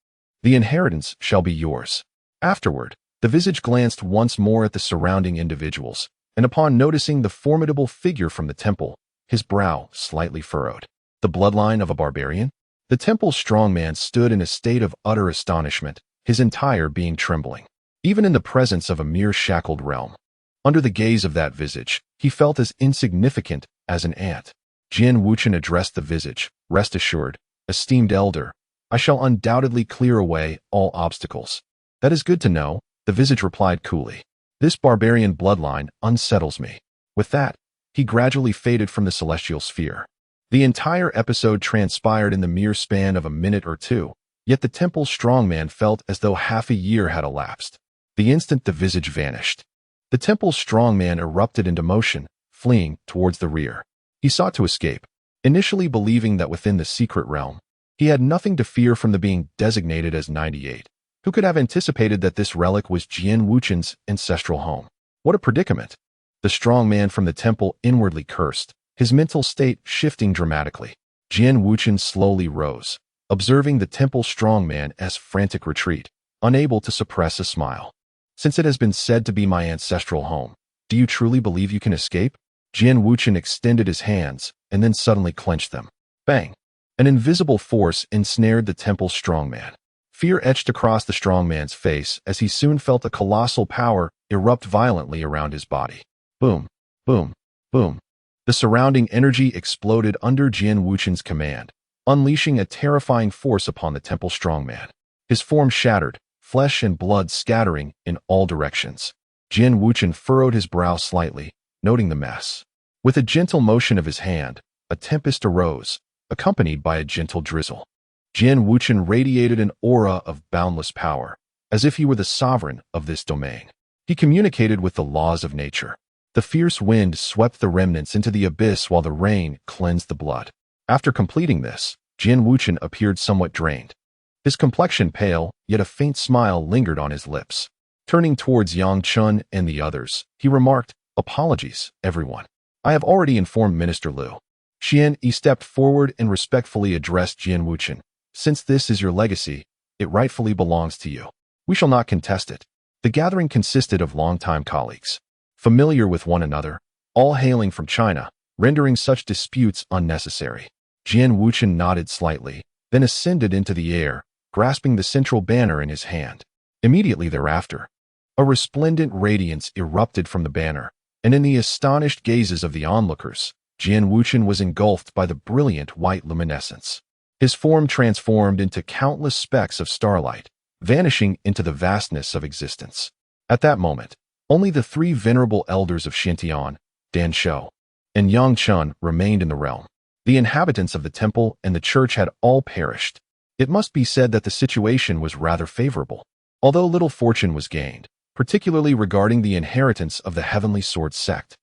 [SPEAKER 1] the inheritance shall be yours. Afterward, the visage glanced once more at the surrounding individuals, and upon noticing the formidable figure from the temple, his brow slightly furrowed. The bloodline of a barbarian? The temple's strongman stood in a state of utter astonishment, his entire being trembling. Even in the presence of a mere shackled realm, under the gaze of that visage, he felt as insignificant as an ant. Jian Wuchen addressed the visage. Rest assured, esteemed elder, I shall undoubtedly clear away all obstacles. That is good to know, the visage replied coolly. This barbarian bloodline unsettles me. With that, he gradually faded from the celestial sphere. The entire episode transpired in the mere span of a minute or two, yet the temple's strongman felt as though half a year had elapsed. The instant the visage vanished, the temple's strongman erupted into motion, fleeing towards the rear. He sought to escape, initially believing that within the secret realm, he had nothing to fear from the being designated as 98. Who could have anticipated that this relic was Jian Wuchen's ancestral home? What a predicament! The strong man from the temple inwardly cursed, his mental state shifting dramatically. Jian Wuchen slowly rose, observing the temple's strong man as frantic retreat, unable to suppress a smile. Since it has been said to be my ancestral home, do you truly believe you can escape? Jian Wuchen extended his hands and then suddenly clenched them. Bang! An invisible force ensnared the temple's strongman. Fear etched across the strongman's face as he soon felt a colossal power erupt violently around his body. Boom, boom, boom. The surrounding energy exploded under Jian Wuchen's command, unleashing a terrifying force upon the temple strongman. His form shattered, flesh and blood scattering in all directions. Jian Wuchen furrowed his brow slightly, noting the mess. With a gentle motion of his hand, a tempest arose, accompanied by a gentle drizzle. Jian Wuchen radiated an aura of boundless power, as if he were the sovereign of this domain. He communicated with the laws of nature. The fierce wind swept the remnants into the abyss while the rain cleansed the blood. After completing this, Jian Wuchen appeared somewhat drained. His complexion pale, yet a faint smile lingered on his lips. Turning towards Yang Chen and the others, he remarked, "Apologies, everyone. I have already informed Minister Liu." Xian Yi stepped forward and respectfully addressed Jian Wuchen. "Since this is your legacy, it rightfully belongs to you. We shall not contest it." The gathering consisted of longtime colleagues, familiar with one another, all hailing from China, rendering such disputes unnecessary. Jian Wuchen nodded slightly, then ascended into the air, grasping the central banner in his hand. Immediately thereafter, a resplendent radiance erupted from the banner, and in the astonished gazes of the onlookers, Jian Wuchen was engulfed by the brilliant white luminescence. His form transformed into countless specks of starlight, vanishing into the vastness of existence. At that moment, only the three venerable elders of Xintian, Dan Shou, and Yang Chen remained in the realm. The inhabitants of the temple and the church had all perished. It must be said that the situation was rather favorable, although little fortune was gained, particularly regarding the inheritance of the Heavenly Sword sect.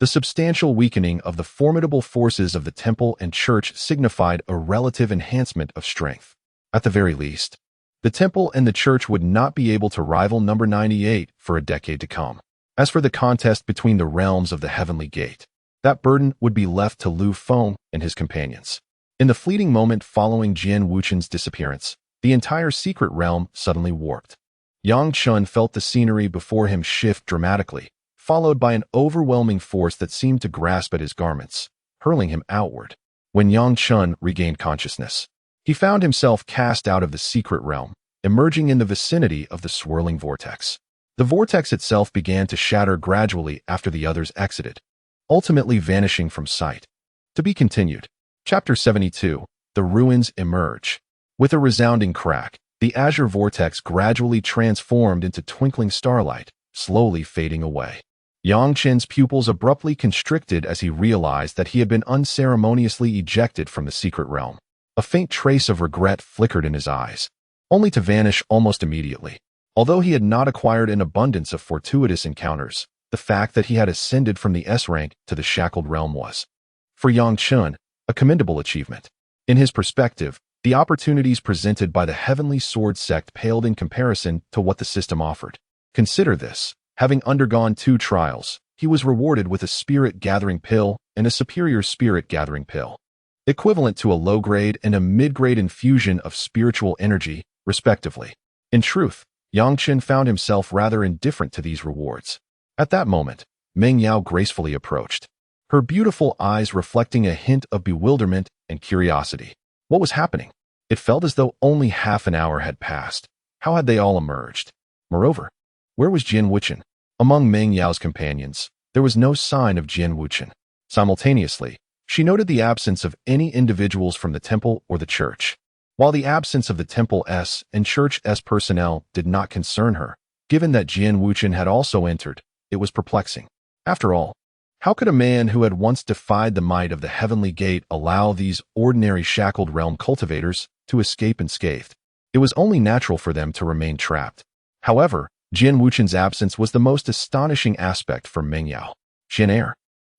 [SPEAKER 1] The substantial weakening of the formidable forces of the temple and church signified a relative enhancement of strength. At the very least, the temple and the church would not be able to rival number 98 for a decade to come. As for the contest between the realms of the Heavenly Gate, that burden would be left to Lu Feng and his companions. In the fleeting moment following Jian Wuchen's disappearance, the entire secret realm suddenly warped. Yang Chen felt the scenery before him shift dramatically, followed by an overwhelming force that seemed to grasp at his garments, hurling him outward. When Yang Chen regained consciousness, he found himself cast out of the secret realm, emerging in the vicinity of the swirling vortex. The vortex itself began to shatter gradually after the others exited, ultimately vanishing from sight. To be continued. Chapter 72. The ruins emerge. With a resounding crack, the azure vortex gradually transformed into twinkling starlight, slowly fading away. Yang Chen's pupils abruptly constricted as he realized that he had been unceremoniously ejected from the secret realm. A faint trace of regret flickered in his eyes, only to vanish almost immediately. Although he had not acquired an abundance of fortuitous encounters, the fact that he had ascended from the S rank to the shackled realm was, for Yang Chen, a commendable achievement. In his perspective, the opportunities presented by the Heavenly Sword sect paled in comparison to what the system offered. Consider this: having undergone 2 trials, he was rewarded with a spirit-gathering pill and a superior spirit-gathering pill, equivalent to a low-grade and a mid-grade infusion of spiritual energy, respectively. In truth, Chen found himself rather indifferent to these rewards. At that moment, Meng Yao gracefully approached, her beautiful eyes reflecting a hint of bewilderment and curiosity. What was happening? It felt as though only half an hour had passed. How had they all emerged? Moreover, where was Jian Wuchen? Among Meng Yao's companions, there was no sign of Jian Wuchen. Simultaneously, she noted the absence of any individuals from the temple or the church. While the absence of the Temple S and Church S personnel did not concern her, given that Jian Wuchen had also entered, it was perplexing. After all, how could a man who had once defied the might of the heavenly gate allow these ordinary shackled realm cultivators to escape unscathed? It was only natural for them to remain trapped. However, Jian Wuchen's absence was the most astonishing aspect for Meng Yao. Chen,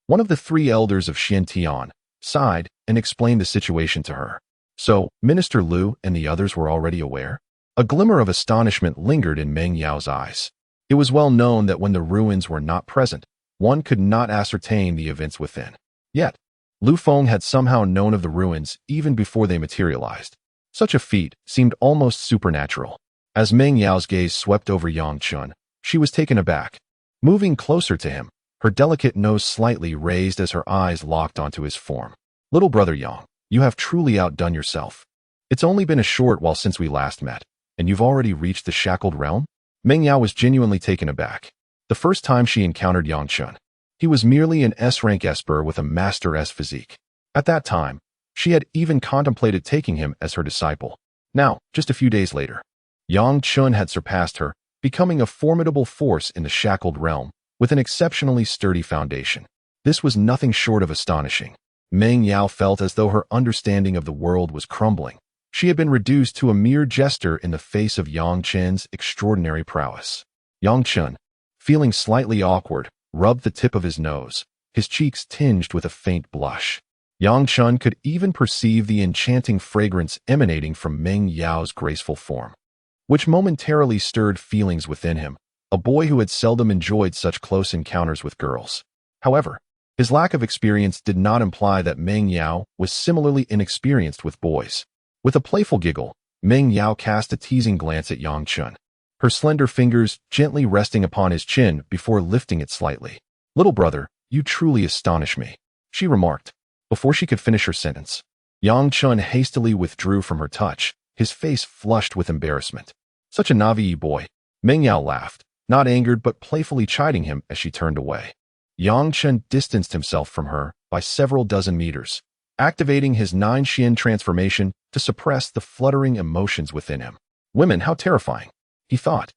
[SPEAKER 1] one of the three elders of Xian Tian, sighed and explained the situation to her. So, Minister Liu and the others were already aware? A glimmer of astonishment lingered in Meng Yao's eyes. It was well known that when the ruins were not present, one could not ascertain the events within. Yet, Lu Feng had somehow known of the ruins even before they materialized. Such a feat seemed almost supernatural. As Meng Yao's gaze swept over Chen, she was taken aback. Moving closer to him, her delicate nose slightly raised as her eyes locked onto his form. Little brother Yang, you have truly outdone yourself. It's only been a short while since we last met, and you've already reached the shackled realm? Meng Yao was genuinely taken aback. The first time she encountered Chen, he was merely an S-rank esper with a Master S physique. At that time, she had even contemplated taking him as her disciple. Now, just a few days later, Chen had surpassed her, becoming a formidable force in the shackled realm, with an exceptionally sturdy foundation. This was nothing short of astonishing. Meng Yao felt as though her understanding of the world was crumbling. She had been reduced to a mere jester in the face of Chen's extraordinary prowess. Chen, feeling slightly awkward, rubbed the tip of his nose, his cheeks tinged with a faint blush. Chen could even perceive the enchanting fragrance emanating from Meng Yao's graceful form, which momentarily stirred feelings within him, a boy who had seldom enjoyed such close encounters with girls. However, his lack of experience did not imply that Meng Yao was similarly inexperienced with boys. With a playful giggle, Meng Yao cast a teasing glance at Chen, her slender fingers gently resting upon his chin before lifting it slightly. Little brother, you truly astonish me, she remarked. Before she could finish her sentence, Chen hastily withdrew from her touch, his face flushed with embarrassment. Such a Navi boy. Meng Yao laughed, not angered but playfully chiding him as she turned away. Chen distanced himself from her by several dozen meters, activating his 9 Xian transformation to suppress the fluttering emotions within him. Women, how terrifying, he thought,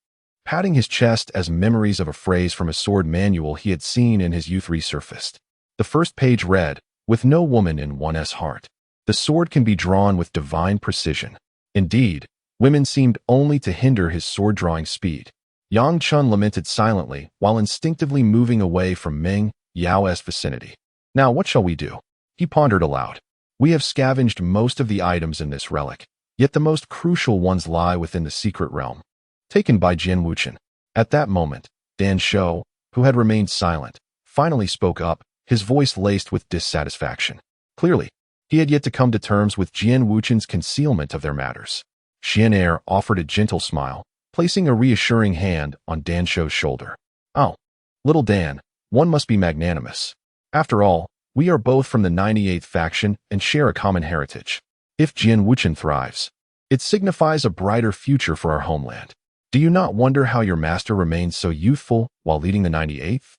[SPEAKER 1] patting his chest as memories of a phrase from a sword manual he had seen in his youth resurfaced. The first page read, "With no woman in one's heart, the sword can be drawn with divine precision." Indeed, women seemed only to hinder his sword-drawing speed. Chen lamented silently while instinctively moving away from Meng Yao's vicinity. Now what shall we do? He pondered aloud. We have scavenged most of the items in this relic, yet the most crucial ones lie within the secret realm, taken by Jian Wuchen. At that moment, Dan Shou, who had remained silent, finally spoke up, his voice laced with dissatisfaction. Clearly, he had yet to come to terms with Jian Wuchen's concealment of their matters. Xian offered a gentle smile, placing a reassuring hand on Dan Shou's shoulder. Oh, little Dan, one must be magnanimous. After all, we are both from the 98th faction and share a common heritage. If Jian Wuchen thrives, it signifies a brighter future for our homeland. Do you not wonder how your master remains so youthful while leading the 98th?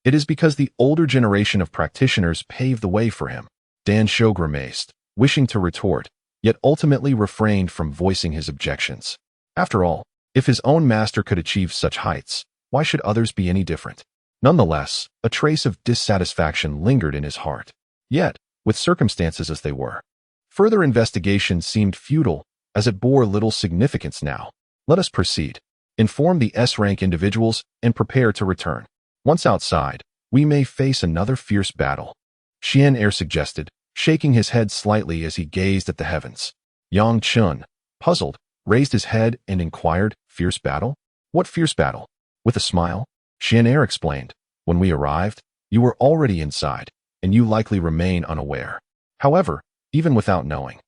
[SPEAKER 1] It is because the older generation of practitioners paved the way for him. Dan Shou grimaced, wishing to retort, yet ultimately refrained from voicing his objections. After all, if his own master could achieve such heights, why should others be any different? Nonetheless, a trace of dissatisfaction lingered in his heart. Yet, with circumstances as they were, further investigation seemed futile, as it bore little significance now. Let us proceed. Inform the S-rank individuals and prepare to return. Once outside, we may face another fierce battle. Xian suggested, shaking his head slightly as he gazed at the heavens. Chen, puzzled, raised his head and inquired, fierce battle? What fierce battle? With a smile, Xian explained, When we arrived, you were already inside, and you likely remain unaware. However, even without knowing,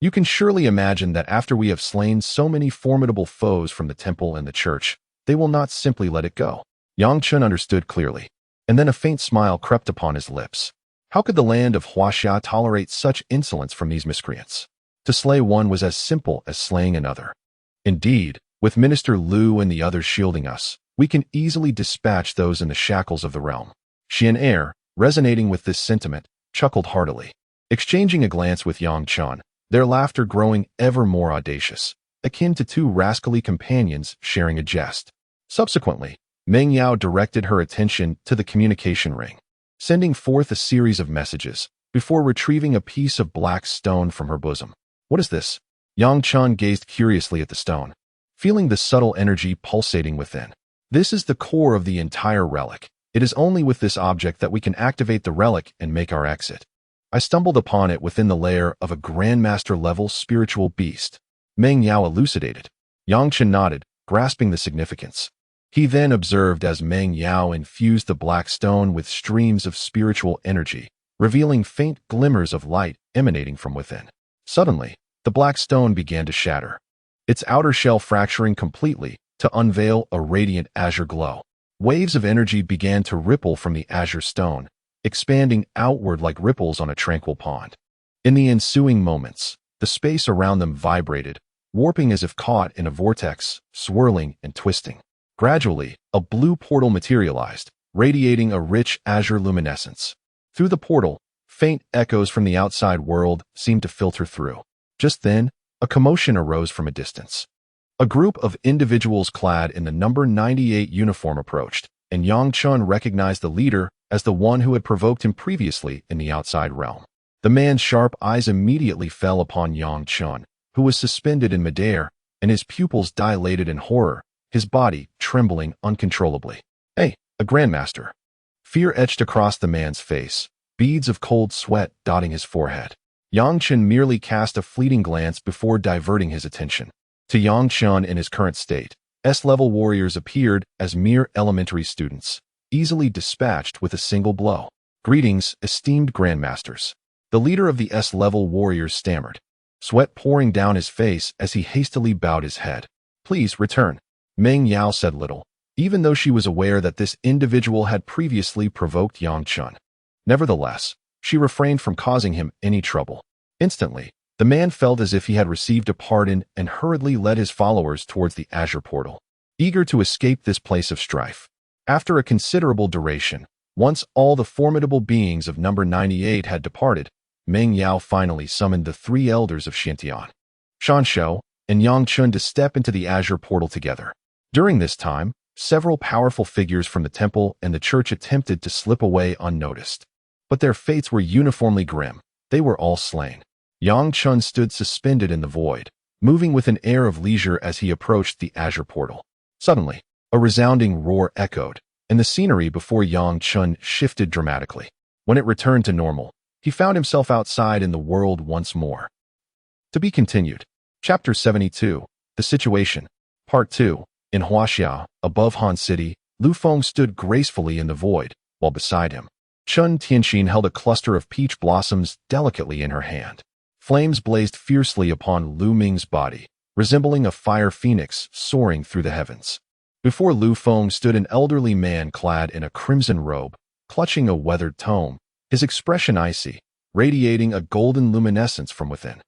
[SPEAKER 1] you can surely imagine that after we have slain so many formidable foes from the temple and the church, they will not simply let it go. Yang Chen understood clearly, and then a faint smile crept upon his lips. How could the land of Huaxia tolerate such insolence from these miscreants? To slay one was as simple as slaying another. Indeed, with Minister Lu and the others shielding us, we can easily dispatch those in the shackles of the realm. Xian Er, resonating with this sentiment, chuckled heartily. Exchanging a glance with Yang Chen, their laughter growing ever more audacious, akin to two rascally companions sharing a jest. Subsequently, Meng Yao directed her attention to the communication ring, sending forth a series of messages before retrieving a piece of black stone from her bosom. What is this? Yang Chen gazed curiously at the stone, feeling the subtle energy pulsating within. This is the core of the entire relic. It is only with this object that we can activate the relic and make our exit. I stumbled upon it within the lair of a Grandmaster level spiritual beast, Meng Yao elucidated. Yang Chen nodded, grasping the significance. He then observed as Meng Yao infused the black stone with streams of spiritual energy, revealing faint glimmers of light emanating from within. Suddenly, the black stone began to shatter, its outer shell fracturing completely to unveil a radiant azure glow. Waves of energy began to ripple from the azure stone, expanding outward like ripples on a tranquil pond. In the ensuing moments, the space around them vibrated, warping as if caught in a vortex, swirling and twisting. Gradually, a blue portal materialized, radiating a rich azure luminescence. Through the portal, faint echoes from the outside world seemed to filter through. Just then, a commotion arose from a distance. A group of individuals clad in the number 98 uniform approached, and Yang Chen recognized the leader as the one who had provoked him previously in the outside realm. The man's sharp eyes immediately fell upon Yang Chen, who was suspended in midair, and his pupils dilated in horror, his body trembling uncontrollably. Hey, a Grandmaster. Fear etched across the man's face, beads of cold sweat dotting his forehead. Yang Chen merely cast a fleeting glance before diverting his attention. To Yang Chen in his current state, S-level warriors appeared as mere elementary students, easily dispatched with a single blow. Greetings, esteemed Grandmasters. The leader of the S-level warriors stammered, sweat pouring down his face as he hastily bowed his head. Please return. Meng Yao said little, even though she was aware that this individual had previously provoked Yang Chen. Nevertheless, she refrained from causing him any trouble. Instantly, the man felt as if he had received a pardon and hurriedly led his followers towards the azure portal, eager to escape this place of strife. After a considerable duration, once all the formidable beings of number 98 had departed, Meng Yao finally summoned the three elders of Xiantian, Shan Shou, and Yang Chen to step into the azure portal together. During this time, several powerful figures from the temple and the church attempted to slip away unnoticed. But their fates were uniformly grim. They were all slain. Yang Chen stood suspended in the void, moving with an air of leisure as he approached the azure portal. Suddenly, a resounding roar echoed, and the scenery before Yang Chen shifted dramatically. When it returned to normal, he found himself outside in the world once more. To be continued. Chapter 72, The Situation, Part 2. In Huaxia, above Han City, Lu Feng stood gracefully in the void, while beside him, Chen Tianxin held a cluster of peach blossoms delicately in her hand. Flames blazed fiercely upon Lu Ming's body, resembling a fire phoenix soaring through the heavens. Before Lu Feng stood an elderly man clad in a crimson robe, clutching a weathered tome, his expression icy, radiating a golden luminescence from within.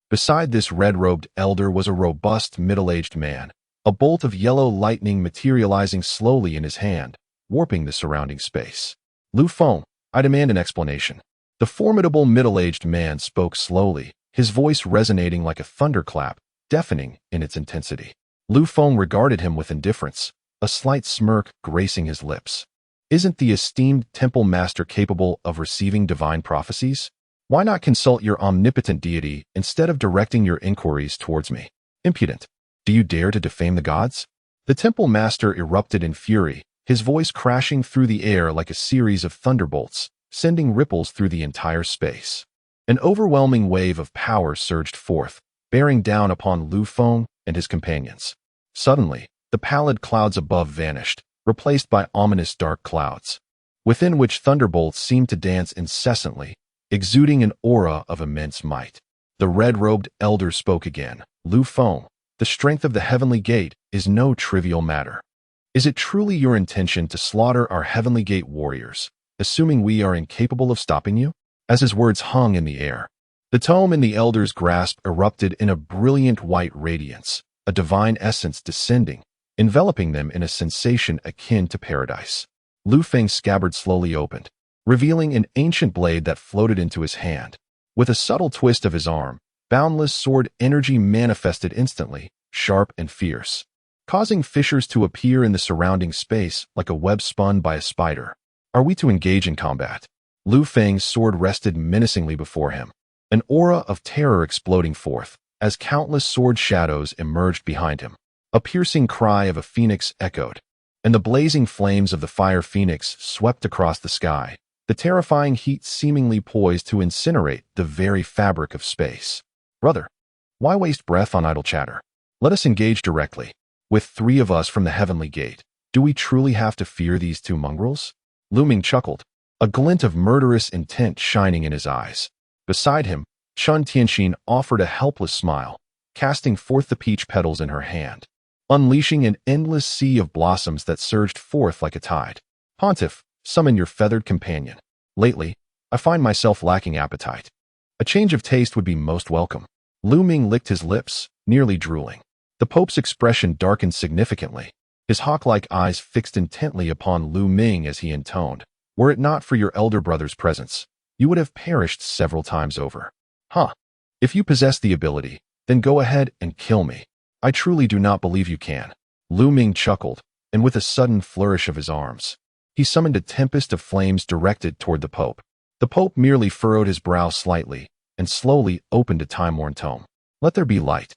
[SPEAKER 1] Beside this red-robed elder was a robust middle-aged man, a bolt of yellow lightning materializing slowly in his hand, warping the surrounding space. Lu Feng, I demand an explanation. The formidable middle-aged man spoke slowly, his voice resonating like a thunderclap, deafening in its intensity. Lu Feng regarded him with indifference, a slight smirk gracing his lips. Isn't the esteemed temple master capable of receiving divine prophecies? Why not consult your omnipotent deity instead of directing your inquiries towards me? Impudent! Do you dare to defame the gods? The temple master erupted in fury, his voice crashing through the air like a series of thunderbolts, sending ripples through the entire space. An overwhelming wave of power surged forth, bearing down upon Lu Feng and his companions. Suddenly, the pallid clouds above vanished, replaced by ominous dark clouds. within which thunderbolts seemed to dance incessantly, exuding an aura of immense might. The red-robed elder spoke again. Lu Feng, the strength of the heavenly gate is no trivial matter. Is it truly your intention to slaughter our heavenly gate warriors, assuming we are incapable of stopping you? As his words hung in the air, the tome in the elder's grasp erupted in a brilliant white radiance, a divine essence descending, enveloping them in a sensation akin to paradise. Lu Feng's scabbard slowly opened, revealing an ancient blade that floated into his hand. With a subtle twist of his arm, boundless sword energy manifested instantly, sharp and fierce, causing fissures to appear in the surrounding space like a web spun by a spider. Are we to engage in combat? Lu Feng's sword rested menacingly before him, an aura of terror exploding forth as countless sword shadows emerged behind him. A piercing cry of a phoenix echoed, and the blazing flames of the fire phoenix swept across the sky, the terrifying heat seemingly poised to incinerate the very fabric of space. Brother, why waste breath on idle chatter? Let us engage directly. With 3 of us from the heavenly gate, do we truly have to fear these 2 mongrels? Lu Ming chuckled, a glint of murderous intent shining in his eyes. Beside him, Chun Tianxin offered a helpless smile, casting forth the peach petals in her hand, unleashing an endless sea of blossoms that surged forth like a tide. Pontiff, summon your feathered companion. Lately, I find myself lacking appetite. A change of taste would be most welcome. Lu Ming licked his lips, nearly drooling. The Pope's expression darkened significantly, his hawk-like eyes fixed intently upon Lu Ming as he intoned, "Were it not for your elder brother's presence, you would have perished several times over." Huh. If you possess the ability, then go ahead and kill me. I truly do not believe you can. Lu Ming chuckled, and with a sudden flourish of his arms, he summoned a tempest of flames directed toward the Pope. The Pope merely furrowed his brow slightly and slowly opened a time-worn tome. Let there be light.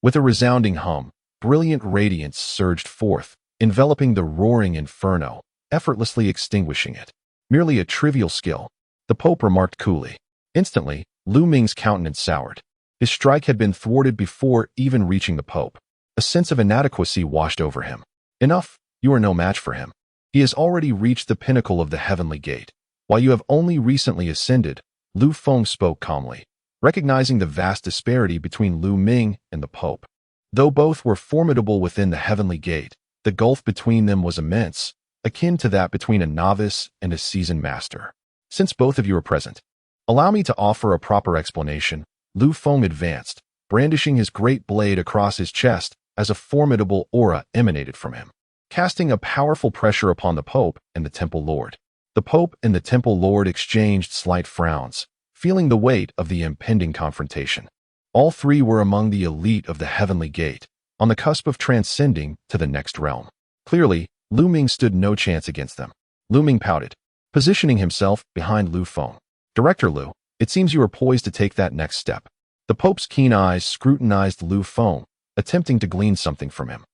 [SPEAKER 1] With a resounding hum, brilliant radiance surged forth, enveloping the roaring inferno, effortlessly extinguishing it. Merely a trivial skill, the Pope remarked coolly. Instantly, Lu Ming's countenance soured. His strike had been thwarted before even reaching the Pope. A sense of inadequacy washed over him. Enough, you are no match for him. He has already reached the pinnacle of the heavenly gate, while you have only recently ascended. Lu Feng spoke calmly, recognizing the vast disparity between Lu Ming and the Pope. Though both were formidable within the heavenly gate, the gulf between them was immense, akin to that between a novice and a seasoned master. Since both of you are present, allow me to offer a proper explanation. Lu Feng advanced, brandishing his great blade across his chest as a formidable aura emanated from him, casting a powerful pressure upon the Pope and the Temple Lord. The Pope and the Temple Lord exchanged slight frowns, feeling the weight of the impending confrontation. All 3 were among the elite of the heavenly gate, on the cusp of transcending to the next realm. Clearly, Lu Ming stood no chance against them. Lu Ming pouted, positioning himself behind Lu Feng. Director Lu, it seems you are poised to take that next step. The Pope's keen eyes scrutinized Lu Feng, attempting to glean something from him.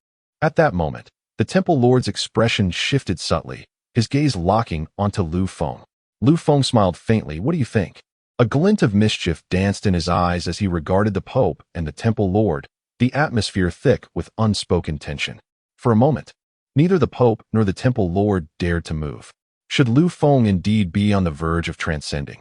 [SPEAKER 1] At that moment, the Temple Lord's expression shifted subtly, his gaze locking onto Lu Feng. Lu Feng smiled faintly. What do you think? A glint of mischief danced in his eyes as he regarded the Pope and the Temple Lord, the atmosphere thick with unspoken tension. For a moment, neither the Pope nor the Temple Lord dared to move. Should Lu Feng indeed be on the verge of transcending,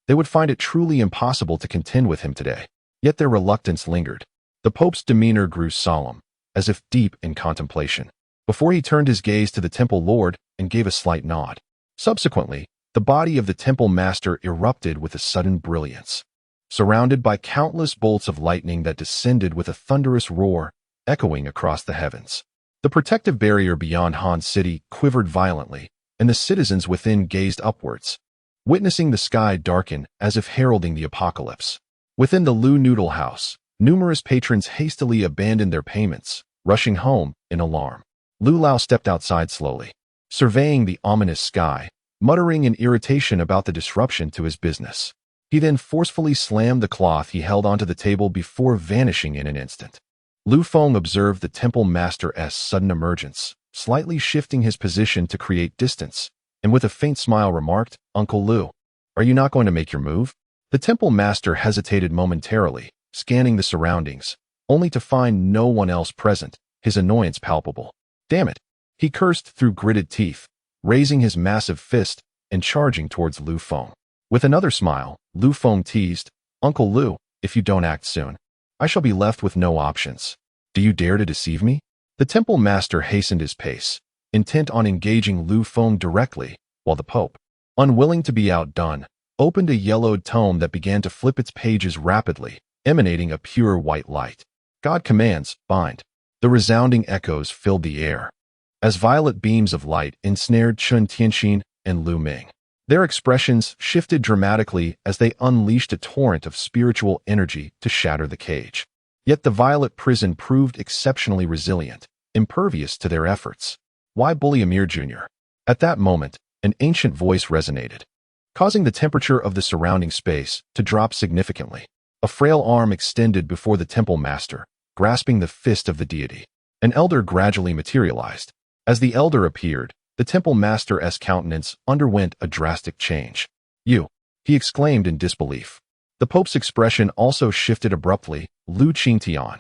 [SPEAKER 1] they would find it truly impossible to contend with him today. Yet their reluctance lingered. The Pope's demeanor grew solemn, as if deep in contemplation, before he turned his gaze to the Temple Lord and gave a slight nod. Subsequently, the body of the Temple Master erupted with a sudden brilliance, surrounded by countless bolts of lightning that descended with a thunderous roar, echoing across the heavens. The protective barrier beyond Han City quivered violently, and the citizens within gazed upwards, witnessing the sky darken as if heralding the apocalypse. Within the Lu Noodle House, numerous patrons hastily abandoned their payments, rushing home in alarm. Lu Lao stepped outside slowly, surveying the ominous sky, muttering in irritation about the disruption to his business. He then forcefully slammed the cloth he held onto the table before vanishing in an instant. Lu Feng observed the Temple Master's sudden emergence, slightly shifting his position to create distance, and with a faint smile remarked, "Uncle Lu, are you not going to make your move?" The Temple Master hesitated momentarily, scanning the surroundings, only to find no one else present, his annoyance palpable. "Damn it," he cursed through gritted teeth, raising his massive fist and charging towards Lu Feng. With another smile, Lu Feng teased, "Uncle Lu, if you don't act soon, I shall be left with no options. Do you dare to deceive me?" The temple master hastened his pace, intent on engaging Lu Feng directly, while the Pope, unwilling to be outdone, opened a yellowed tome that began to flip its pages rapidly, emanating a pure white light. "God commands, bind." The resounding echoes filled the air, as violet beams of light ensnared Chen Tianxin and Lu Ming. Their expressions shifted dramatically as they unleashed a torrent of spiritual energy to shatter the cage. Yet the violet prison proved exceptionally resilient, impervious to their efforts. "Why bully Amir Jr.?" At that moment, an ancient voice resonated, causing the temperature of the surrounding space to drop significantly. A frail arm extended before the temple master, grasping the fist of the deity. An elder gradually materialized. As the elder appeared, the temple master's countenance underwent a drastic change. "You!" he exclaimed in disbelief. The Pope's expression also shifted abruptly. "Lu Qingtian,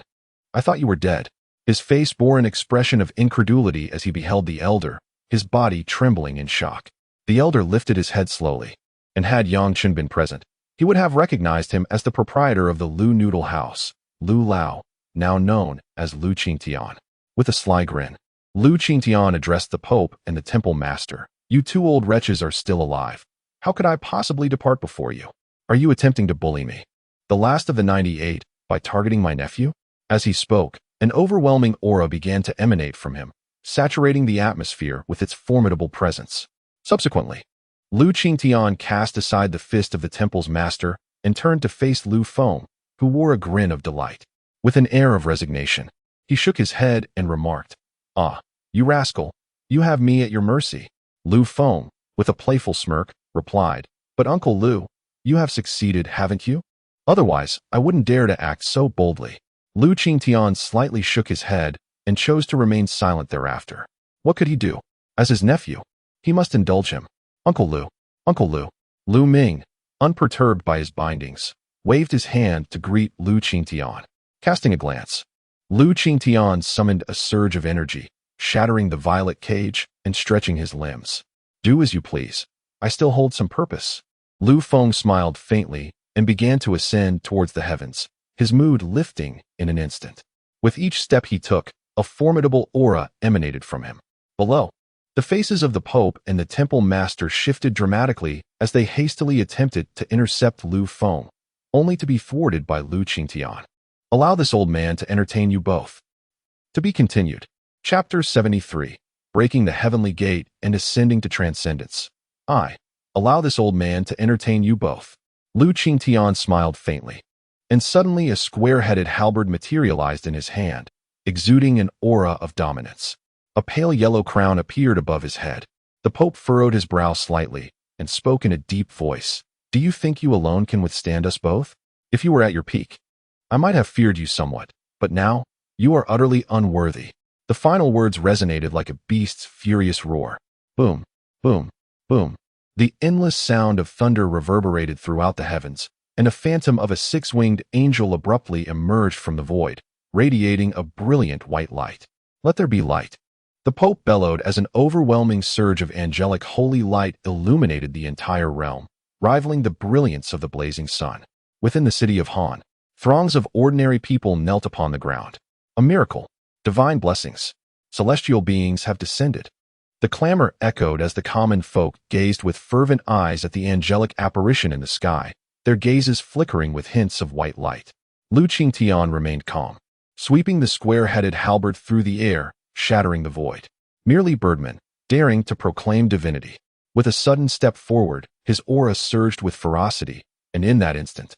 [SPEAKER 1] I thought you were dead." His face bore an expression of incredulity as he beheld the elder, his body trembling in shock. The elder lifted his head slowly, and had Yangchen been present, he would have recognized him as the proprietor of the Lu Noodle House, Lu Lao, now known as Lu Qingtian. With a sly grin, Lu Qingtian addressed the Pope and the temple master. "You two old wretches are still alive. How could I possibly depart before you? Are you attempting to bully me, the last of the 98, by targeting my nephew?" As he spoke, an overwhelming aura began to emanate from him, saturating the atmosphere with its formidable presence. Subsequently, Lu Qingtian cast aside the fist of the temple's master and turned to face Lu Feng, who wore a grin of delight. With an air of resignation, he shook his head and remarked, "Ah, you rascal, you have me at your mercy." Lu Feng, with a playful smirk, replied, "But Uncle Lu, you have succeeded, haven't you? Otherwise, I wouldn't dare to act so boldly." Lu Qingtian slightly shook his head and chose to remain silent thereafter. What could he do? As his nephew, he must indulge him. "Uncle Lu, Uncle Lu." Lu Ming, unperturbed by his bindings, waved his hand to greet Lu Qingtian. Casting a glance, Lu Qingtian summoned a surge of energy, shattering the violet cage and stretching his limbs. "Do as you please. I still hold some purpose." Lu Feng smiled faintly and began to ascend towards the heavens, his mood lifting in an instant. With each step he took, a formidable aura emanated from him. Below, the faces of the Pope and the temple master shifted dramatically as they hastily attempted to intercept Lu Feng, only to be thwarted by Lu Qingtian. "Allow this old man to entertain you both." To be continued. Chapter 73. Breaking the Heavenly Gate and Ascending to Transcendence. Allow this old man to entertain you both." Lu Qingtian smiled faintly, and suddenly a square-headed halberd materialized in his hand, exuding an aura of dominance. A pale yellow crown appeared above his head. The Pope furrowed his brow slightly and spoke in a deep voice. "Do you think you alone can withstand us both? If you were at your peak, I might have feared you somewhat, but now, you are utterly unworthy." The final words resonated like a beast's furious roar. Boom, boom, boom. The endless sound of thunder reverberated throughout the heavens, and a phantom of a six-winged angel abruptly emerged from the void, radiating a brilliant white light. "Let there be light." The Pope bellowed as an overwhelming surge of angelic holy light illuminated the entire realm, rivaling the brilliance of the blazing sun. Within the city of Han, throngs of ordinary people knelt upon the ground. A miracle. Divine blessings. Celestial beings have descended. The clamor echoed as the common folk gazed with fervent eyes at the angelic apparition in the sky, their gazes flickering with hints of white light. Lu Qingtian remained calm, sweeping the square-headed halberd through the air, shattering the void. Merely birdman, daring to proclaim divinity. With a sudden step forward, his aura surged with ferocity, and in that instant,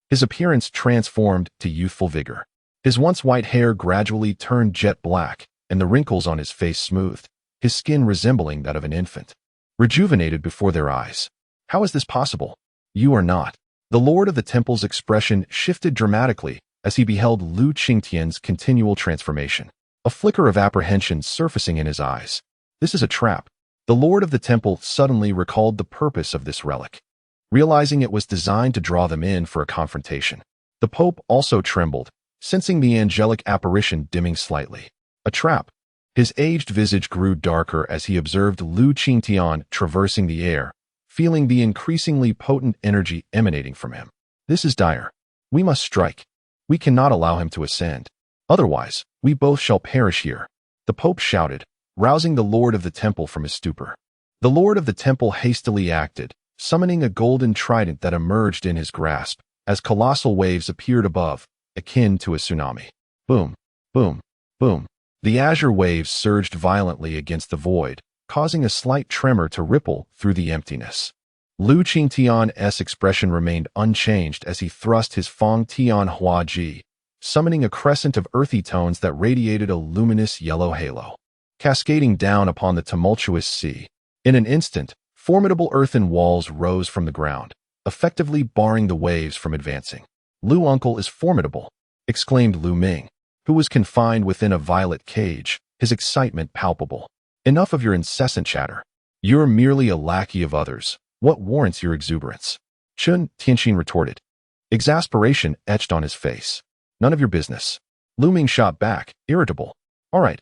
[SPEAKER 1] his appearance transformed to youthful vigor. His once white hair gradually turned jet black, and the wrinkles on his face smoothed, his skin resembling that of an infant, rejuvenated before their eyes. "How is this possible? You are not." The Lord of the Temple's expression shifted dramatically as he beheld Lu Qingtian's continual transformation, a flicker of apprehension surfacing in his eyes. "This is a trap." The Lord of the Temple suddenly recalled the purpose of this relic, realizing it was designed to draw them in for a confrontation. The Pope also trembled, sensing the angelic apparition dimming slightly. A trap. His aged visage grew darker as he observed Lu Qingtian traversing the air, feeling the increasingly potent energy emanating from him. This is dire. We must strike. We cannot allow him to ascend. Otherwise, we both shall perish here. The Pope shouted, rousing the Lord of the Temple from his stupor. The Lord of the Temple hastily acted, summoning a golden trident that emerged in his grasp, as colossal waves appeared above, akin to a tsunami. Boom, boom, boom. The azure waves surged violently against the void, causing a slight tremor to ripple through the emptiness. Lu Qingtian's expression remained unchanged as he thrust his Feng Tian Hua Ji, summoning a crescent of earthy tones that radiated a luminous yellow halo, cascading down upon the tumultuous sea. In an instant, formidable earthen walls rose from the ground, effectively barring the waves from advancing. Lu Uncle is formidable, exclaimed Lu Ming, who was confined within a violet cage, his excitement palpable. Enough of your incessant chatter. You're merely a lackey of others. What warrants your exuberance? Chen Tianxin retorted. Exasperation etched on his face. None of your business. Lu Ming shot back, irritable. All right,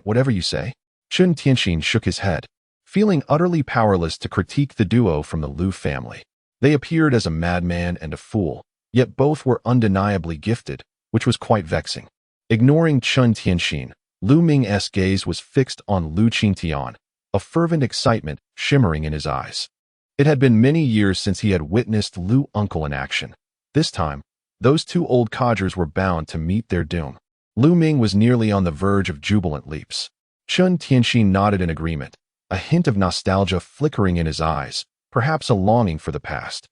[SPEAKER 1] whatever you say. Chen Tianxin shook his head, feeling utterly powerless to critique the duo from the Lu family. They appeared as a madman and a fool, yet both were undeniably gifted, which was quite vexing. Ignoring Chen Tianxin, Lu Ming's gaze was fixed on Lu Qingtian, a fervent excitement shimmering in his eyes. It had been many years since he had witnessed Lu Uncle in action. This time, those two old codgers were bound to meet their doom. Lu Ming was nearly on the verge of jubilant leaps. Chen Tianxin nodded in agreement, a hint of nostalgia flickering in his eyes, perhaps a longing for the past.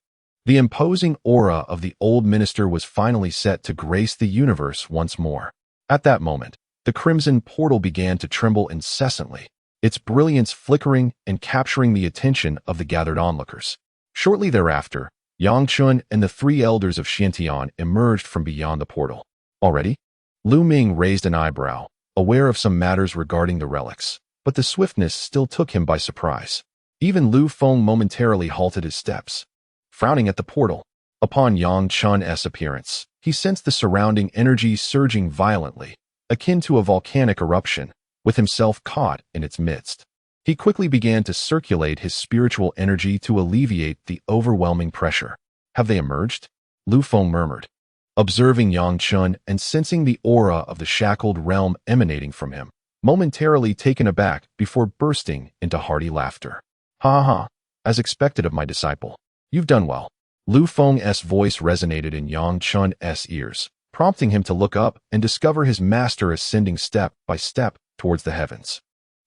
[SPEAKER 1] The imposing aura of the old minister was finally set to grace the universe once more. At that moment, the crimson portal began to tremble incessantly, its brilliance flickering and capturing the attention of the gathered onlookers. Shortly thereafter, Yang Chun and the three elders of Xiantian emerged from beyond the portal. Already? Lu Ming raised an eyebrow, aware of some matters regarding the relics, but the swiftness still took him by surprise. Even Lu Feng momentarily halted his steps, frowning at the portal. Upon Yang Chun's appearance, he sensed the surrounding energy surging violently, akin to a volcanic eruption, with himself caught in its midst. He quickly began to circulate his spiritual energy to alleviate the overwhelming pressure. Have they emerged? Lu Feng murmured, observing Yang Chun and sensing the aura of the shackled realm emanating from him, momentarily taken aback before bursting into hearty laughter. Ha ha, as expected of my disciple. You've done well. Lu Feng's voice resonated in Yang Chun's ears, prompting him to look up and discover his master ascending step by step towards the heavens.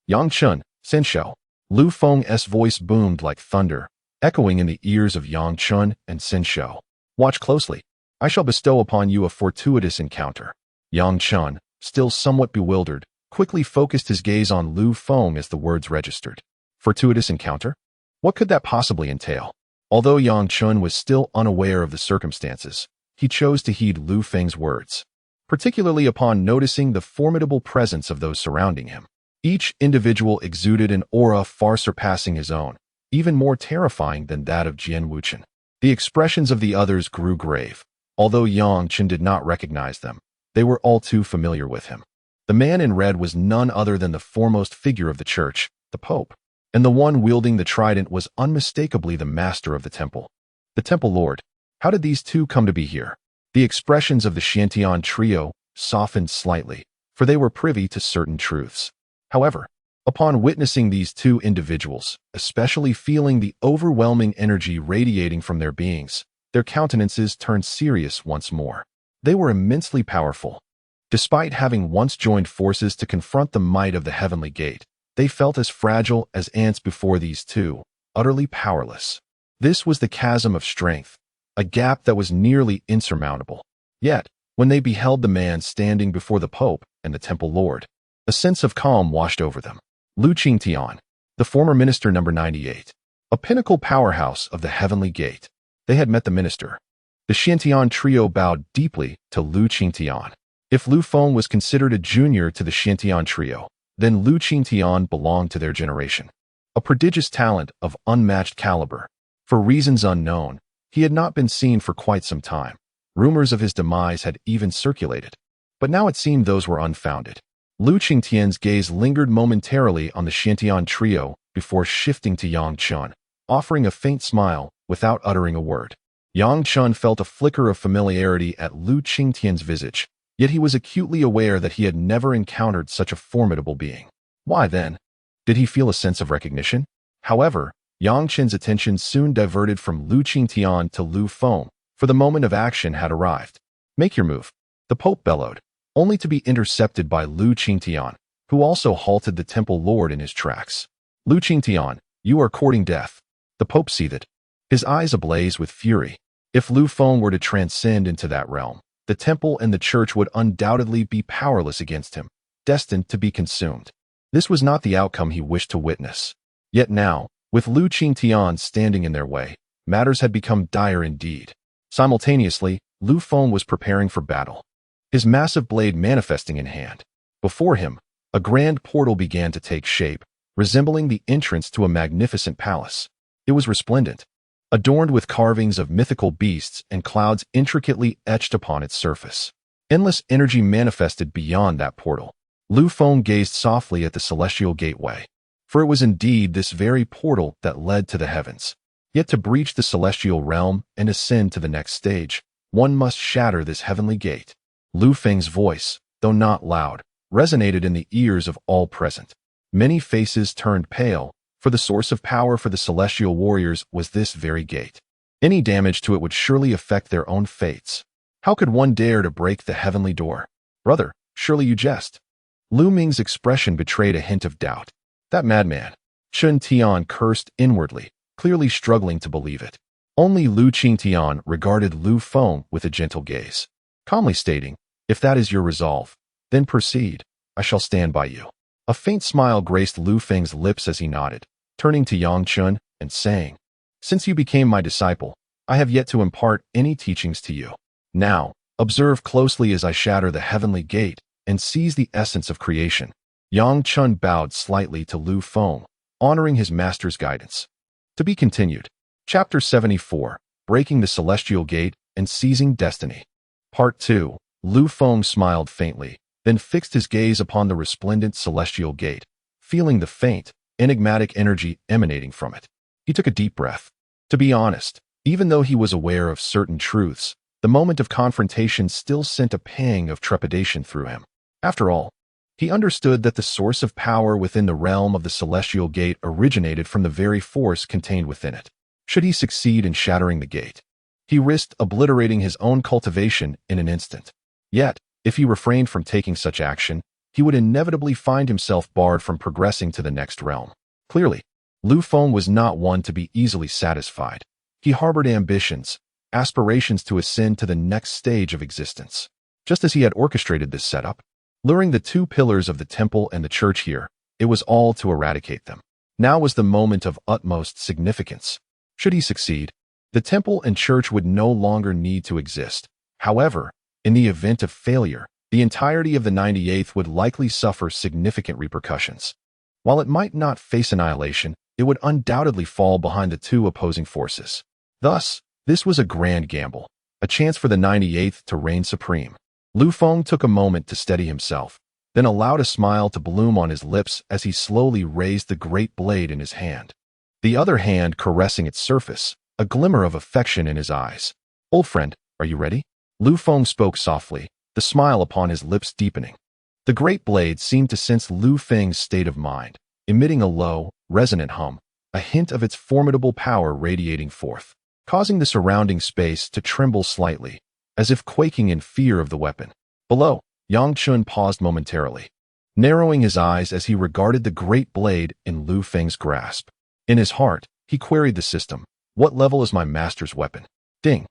[SPEAKER 1] Yang Chun, Senshou. Lu Feng's voice boomed like thunder, echoing in the ears of Yang Chun and Senshou. Watch closely. I shall bestow upon you a fortuitous encounter. Yang Chun, still somewhat bewildered, quickly focused his gaze on Lu Feng as the words registered. Fortuitous encounter? What could that possibly entail? Although Yang Chun was still unaware of the circumstances, he chose to heed Lu Feng's words, particularly upon noticing the formidable presence of those surrounding him. Each individual exuded an aura far surpassing his own, even more terrifying than that of Jian Wuchen. The expressions of the others grew grave. Although Yang Chen did not recognize them, they were all too familiar with him. The man in red was none other than the foremost figure of the church, the Pope, and the one wielding the trident was unmistakably the master of the temple. The temple lord. How did these two come to be here? The expressions of the Xiantian trio softened slightly, for they were privy to certain truths. However, upon witnessing these two individuals, especially feeling the overwhelming energy radiating from their beings, their countenances turned serious once more. They were immensely powerful. Despite having once joined forces to confront the might of the heavenly gate, they felt as fragile as ants before these two, utterly powerless. This was the chasm of strength, a gap that was nearly insurmountable. Yet, when they beheld the man standing before the Pope and the temple lord, a sense of calm washed over them. Lu Qingtian, the former minister number 98, a pinnacle powerhouse of the heavenly gate. They had met the minister. The Xiantian trio bowed deeply to Lu Qingtian. If Lu Feng was considered a junior to the Xiantian trio, then Lu Qingtian belonged to their generation. A prodigious talent of unmatched caliber. For reasons unknown, he had not been seen for quite some time. Rumors of his demise had even circulated, but now it seemed those were unfounded. Lu Qingtian's gaze lingered momentarily on the Xiantian trio before shifting to Yang Chun, offering a faint smile without uttering a word. Yang Chen felt a flicker of familiarity at Lu Qingtian's visage, yet he was acutely aware that he had never encountered such a formidable being. Why then? Did he feel a sense of recognition? However, Yang Chen's attention soon diverted from Lu Qingtian to Lu Feng, for the moment of action had arrived. "Make your move," the Pope bellowed, only to be intercepted by Lu Qingtian, who also halted the temple lord in his tracks. "Lu Qingtian, you are courting death," the Pope seethed, his eyes ablaze with fury. If Lu Feng were to transcend into that realm, the temple and the church would undoubtedly be powerless against him, destined to be consumed. This was not the outcome he wished to witness. Yet now, with Lu Qingtian standing in their way, matters had become dire indeed. Simultaneously, Lu Feng was preparing for battle, his massive blade manifesting in hand. Before him, a grand portal began to take shape, resembling the entrance to a magnificent palace. It was resplendent, adorned with carvings of mythical beasts and clouds intricately etched upon its surface. Endless energy manifested beyond that portal. Lu Feng gazed softly at the celestial gateway, for it was indeed this very portal that led to the heavens. Yet to breach the celestial realm and ascend to the next stage, one must shatter this heavenly gate. Lu Feng's voice, though not loud, resonated in the ears of all present. Many faces turned pale, for the source of power for the celestial warriors was this very gate. Any damage to it would surely affect their own fates. How could one dare to break the heavenly door? "Brother, surely you jest." Lu Ming's expression betrayed a hint of doubt. "That madman." Chen Tian cursed inwardly, clearly struggling to believe it. Only Lu Qingtian regarded Lu Feng with a gentle gaze, calmly stating, "If that is your resolve, then proceed. I shall stand by you." A faint smile graced Lu Feng's lips as he nodded, turning to Yang Chen and saying, "Since you became my disciple, I have yet to impart any teachings to you. Now, observe closely as I shatter the heavenly gate and seize the essence of creation." Yang Chen bowed slightly to Lu Feng, honoring his master's guidance. To be continued. Chapter 74, Breaking the Celestial Gate and Seizing Destiny. Part 2. Lu Feng smiled faintly, then fixed his gaze upon the resplendent celestial gate, feeling the faint, enigmatic energy emanating from it. He took a deep breath. To be honest, even though he was aware of certain truths, the moment of confrontation still sent a pang of trepidation through him. After all, he understood that the source of power within the realm of the celestial gate originated from the very force contained within it. Should he succeed in shattering the gate, he risked obliterating his own cultivation in an instant. Yet, if he refrained from taking such action, he would inevitably find himself barred from progressing to the next realm. Clearly, Lu Feng was not one to be easily satisfied. He harbored ambitions, aspirations to ascend to the next stage of existence. Just as he had orchestrated this setup, luring the two pillars of the temple and the church here, it was all to eradicate them. Now was the moment of utmost significance. Should he succeed, the temple and church would no longer need to exist. However, in the event of failure, the entirety of the 98th would likely suffer significant repercussions. While it might not face annihilation, it would undoubtedly fall behind the two opposing forces. Thus, this was a grand gamble, a chance for the 98th to reign supreme. Lu Feng took a moment to steady himself, then allowed a smile to bloom on his lips as he slowly raised the great blade in his hand, the other hand caressing its surface, a glimmer of affection in his eyes. "Old friend, are you ready?" Lu Feng spoke softly, the smile upon his lips deepening. The great blade seemed to sense Lu Feng's state of mind, emitting a low, resonant hum, a hint of its formidable power radiating forth, causing the surrounding space to tremble slightly, as if quaking in fear of the weapon. Below, Yang Chen paused momentarily, narrowing his eyes as he regarded the great blade in Lu Feng's grasp. In his heart, he queried the system. "What level is my master's weapon?" Ding.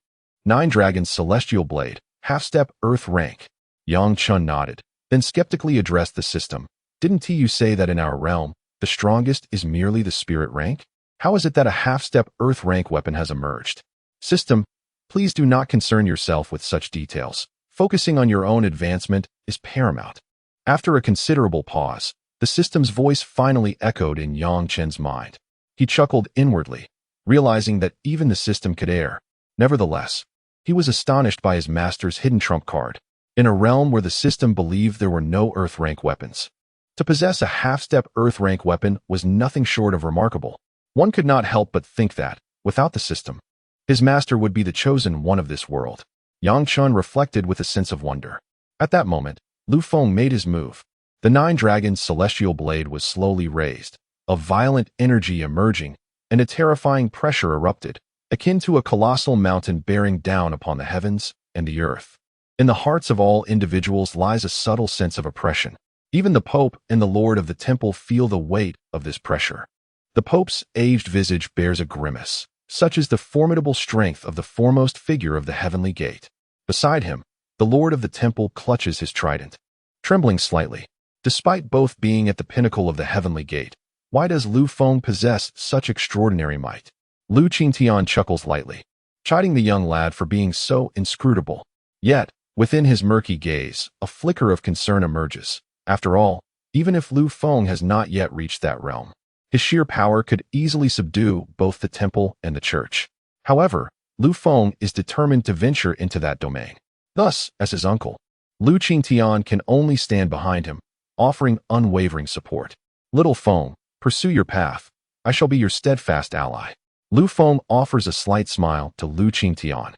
[SPEAKER 1] 9 Dragon's Celestial Blade, half-step Earth rank. Yang Chen nodded, then skeptically addressed the system. "Didn't you say that in our realm, the strongest is merely the spirit rank? How is it that a half-step Earth rank weapon has emerged?" "System, please do not concern yourself with such details. Focusing on your own advancement is paramount." After a considerable pause, the system's voice finally echoed in Yang Chen's mind. He chuckled inwardly, realizing that even the system could err. Nevertheless, he was astonished by his master's hidden trump card. In a realm where the system believed there were no Earth rank weapons, to possess a half-step Earth rank weapon was nothing short of remarkable. One could not help but think that, without the system, his master would be the chosen one of this world. Yang Chen reflected with a sense of wonder. At that moment, Lu Feng made his move. The Nine Dragons' celestial blade was slowly raised, a violent energy emerging, and a terrifying pressure erupted, akin to a colossal mountain bearing down upon the heavens and the earth. In the hearts of all individuals lies a subtle sense of oppression. Even the Pope and the Lord of the Temple feel the weight of this pressure. The Pope's aged visage bears a grimace. Such is the formidable strength of the foremost figure of the heavenly gate. Beside him, the Lord of the Temple clutches his trident, trembling slightly. Despite both being at the pinnacle of the heavenly gate, why does Lu Feng possess such extraordinary might? Lu Qingtian chuckles lightly, chiding the young lad for being so inscrutable. Yet, within his murky gaze, a flicker of concern emerges. After all, even if Lu Feng has not yet reached that realm, his sheer power could easily subdue both the temple and the church. However, Lu Feng is determined to venture into that domain. Thus, as his uncle, Lu Qingtian can only stand behind him, offering unwavering support. Little Feng, pursue your path. I shall be your steadfast ally. Lu Feng offers a slight smile to Lu Qingtian,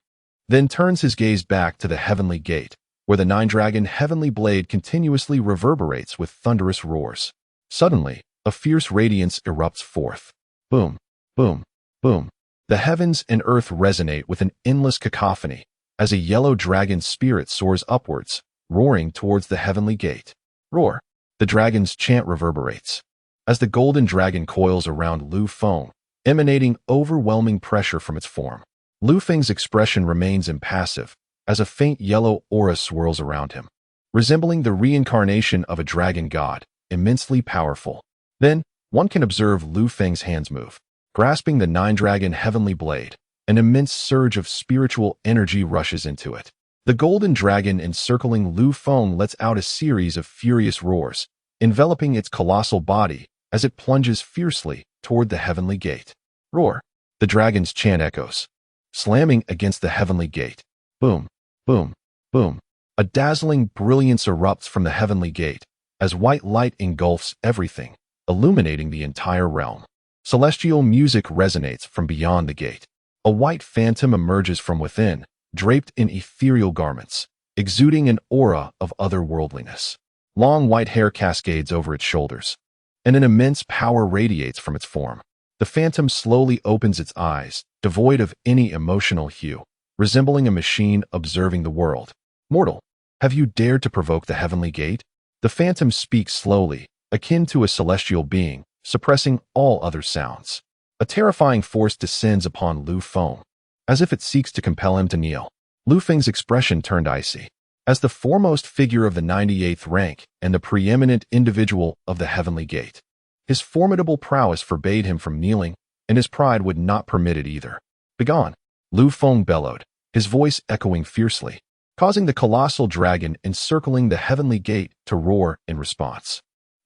[SPEAKER 1] then turns his gaze back to the heavenly gate, where the nine-dragon heavenly blade continuously reverberates with thunderous roars. Suddenly, a fierce radiance erupts forth. Boom, boom, boom. The heavens and earth resonate with an endless cacophony as a yellow dragon's spirit soars upwards, roaring towards the heavenly gate. Roar! The dragon's chant reverberates as the golden dragon coils around Lu Feng, emanating overwhelming pressure from its form. Lu Feng's expression remains impassive as a faint yellow aura swirls around him, resembling the reincarnation of a dragon god, immensely powerful. Then, one can observe Lu Feng's hands move. Grasping the nine-dragon heavenly blade, an immense surge of spiritual energy rushes into it. The golden dragon encircling Lu Feng lets out a series of furious roars, enveloping its colossal body as it plunges fiercely toward the heavenly gate. Roar! The dragon's chant echoes, slamming against the heavenly gate. Boom, boom, boom. A dazzling brilliance erupts from the heavenly gate as white light engulfs everything, illuminating the entire realm. Celestial music resonates from beyond the gate. A white phantom emerges from within, draped in ethereal garments, exuding an aura of otherworldliness. Long white hair cascades over its shoulders, and an immense power radiates from its form. The phantom slowly opens its eyes, devoid of any emotional hue, resembling a machine observing the world. Mortal, have you dared to provoke the heavenly gate? The phantom speaks slowly, akin to a celestial being, suppressing all other sounds. A terrifying force descends upon Lu Feng, as if it seeks to compel him to kneel. Lu Feng's expression turned icy. As the foremost figure of the 98th rank and the preeminent individual of the heavenly gate, his formidable prowess forbade him from kneeling, and his pride would not permit it either. Begone! Lu Feng bellowed, his voice echoing fiercely, causing the colossal dragon encircling the heavenly gate to roar in response.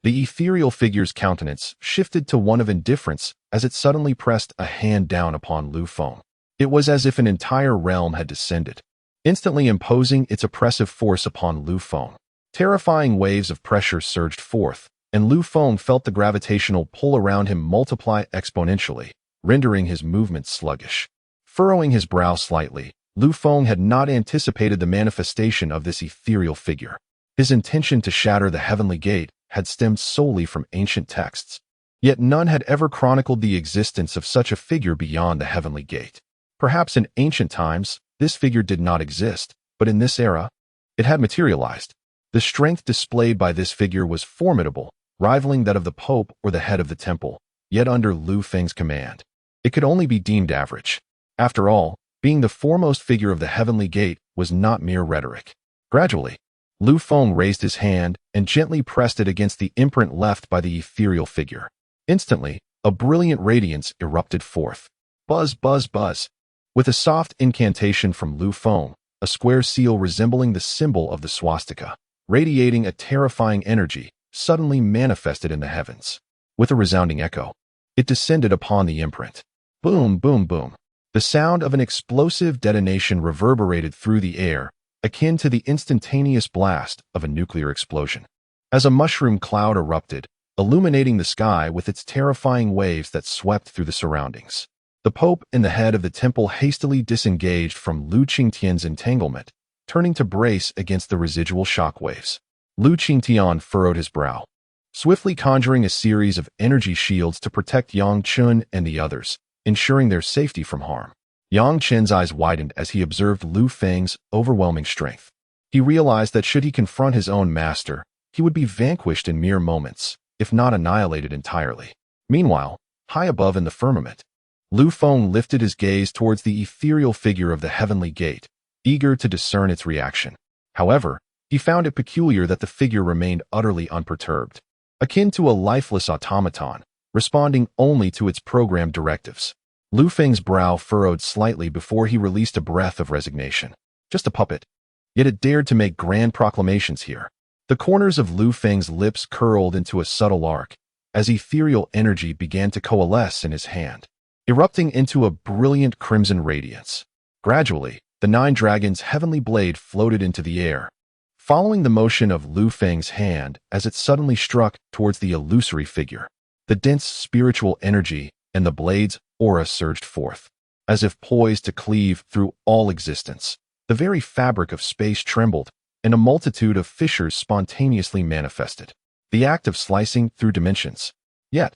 [SPEAKER 1] The ethereal figure's countenance shifted to one of indifference as it suddenly pressed a hand down upon Lu Feng. It was as if an entire realm had descended, instantly imposing its oppressive force upon Lu Feng. Terrifying waves of pressure surged forth, and Lu Feng felt the gravitational pull around him multiply exponentially, rendering his movements sluggish. Furrowing his brow slightly, Lu Feng had not anticipated the manifestation of this ethereal figure. His intention to shatter the heavenly gate had stemmed solely from ancient texts, yet none had ever chronicled the existence of such a figure beyond the heavenly gate. Perhaps in ancient times, this figure did not exist, but in this era, it had materialized. The strength displayed by this figure was formidable, rivaling that of the Pope or the head of the temple, yet under Lu Feng's command, it could only be deemed average. After all, being the foremost figure of the heavenly gate was not mere rhetoric. Gradually, Lu Feng raised his hand and gently pressed it against the imprint left by the ethereal figure. Instantly, a brilliant radiance erupted forth. Buzz, buzz, buzz. With a soft incantation from Lu Feng, a square seal resembling the symbol of the swastika, radiating a terrifying energy, suddenly manifested in the heavens. With a resounding echo, it descended upon the imprint. Boom, boom, boom. The sound of an explosive detonation reverberated through the air, akin to the instantaneous blast of a nuclear explosion. As a mushroom cloud erupted, illuminating the sky with its terrifying waves that swept through the surroundings. The Pope and the head of the temple hastily disengaged from Lu Qingtian's entanglement, turning to brace against the residual shockwaves. Lu Qingtian furrowed his brow, swiftly conjuring a series of energy shields to protect Yang Chun and the others, ensuring their safety from harm. Yang Chen's eyes widened as he observed Lu Feng's overwhelming strength. He realized that should he confront his own master, he would be vanquished in mere moments, if not annihilated entirely. Meanwhile, high above in the firmament, Lu Feng lifted his gaze towards the ethereal figure of the heavenly gate, eager to discern its reaction. However, he found it peculiar that the figure remained utterly unperturbed, akin to a lifeless automaton, responding only to its programmed directives. Lu Feng's brow furrowed slightly before he released a breath of resignation. Just a puppet. Yet it dared to make grand proclamations here. The corners of Lu Feng's lips curled into a subtle arc, as ethereal energy began to coalesce in his hand, erupting into a brilliant crimson radiance. Gradually, the 9 dragons' heavenly blade floated into the air, following the motion of Lu Feng's hand as it suddenly struck towards the illusory figure. The dense spiritual energy and the blade's aura surged forth, as if poised to cleave through all existence. The very fabric of space trembled, and a multitude of fissures spontaneously manifested, the act of slicing through dimensions. Yet,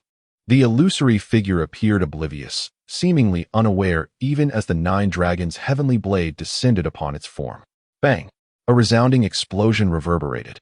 [SPEAKER 1] the illusory figure appeared oblivious, seemingly unaware even as the 9 dragons' heavenly blade descended upon its form. Bang! A resounding explosion reverberated,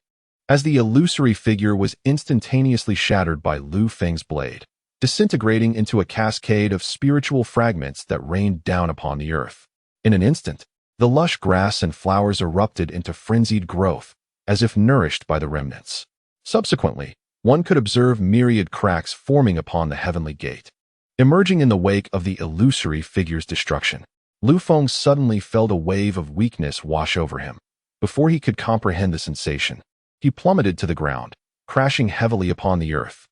[SPEAKER 1] as the illusory figure was instantaneously shattered by Lu Feng's blade, disintegrating into a cascade of spiritual fragments that rained down upon the earth. In an instant, the lush grass and flowers erupted into frenzied growth, as if nourished by the remnants. Subsequently, one could observe myriad cracks forming upon the heavenly gate. Emerging in the wake of the illusory figure's destruction, Lu Feng suddenly felt a wave of weakness wash over him. Before he could comprehend the sensation, he plummeted to the ground, crashing heavily upon the earth.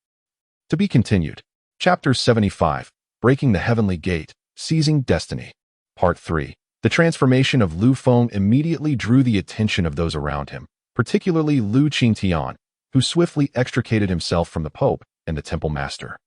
[SPEAKER 1] To be continued. Chapter 75, Breaking the Heavenly Gate, Seizing Destiny. Part 3. The transformation of Lu Feng immediately drew the attention of those around him, particularly Lu Qingtian, who swiftly extricated himself from the Pope and the Temple Master,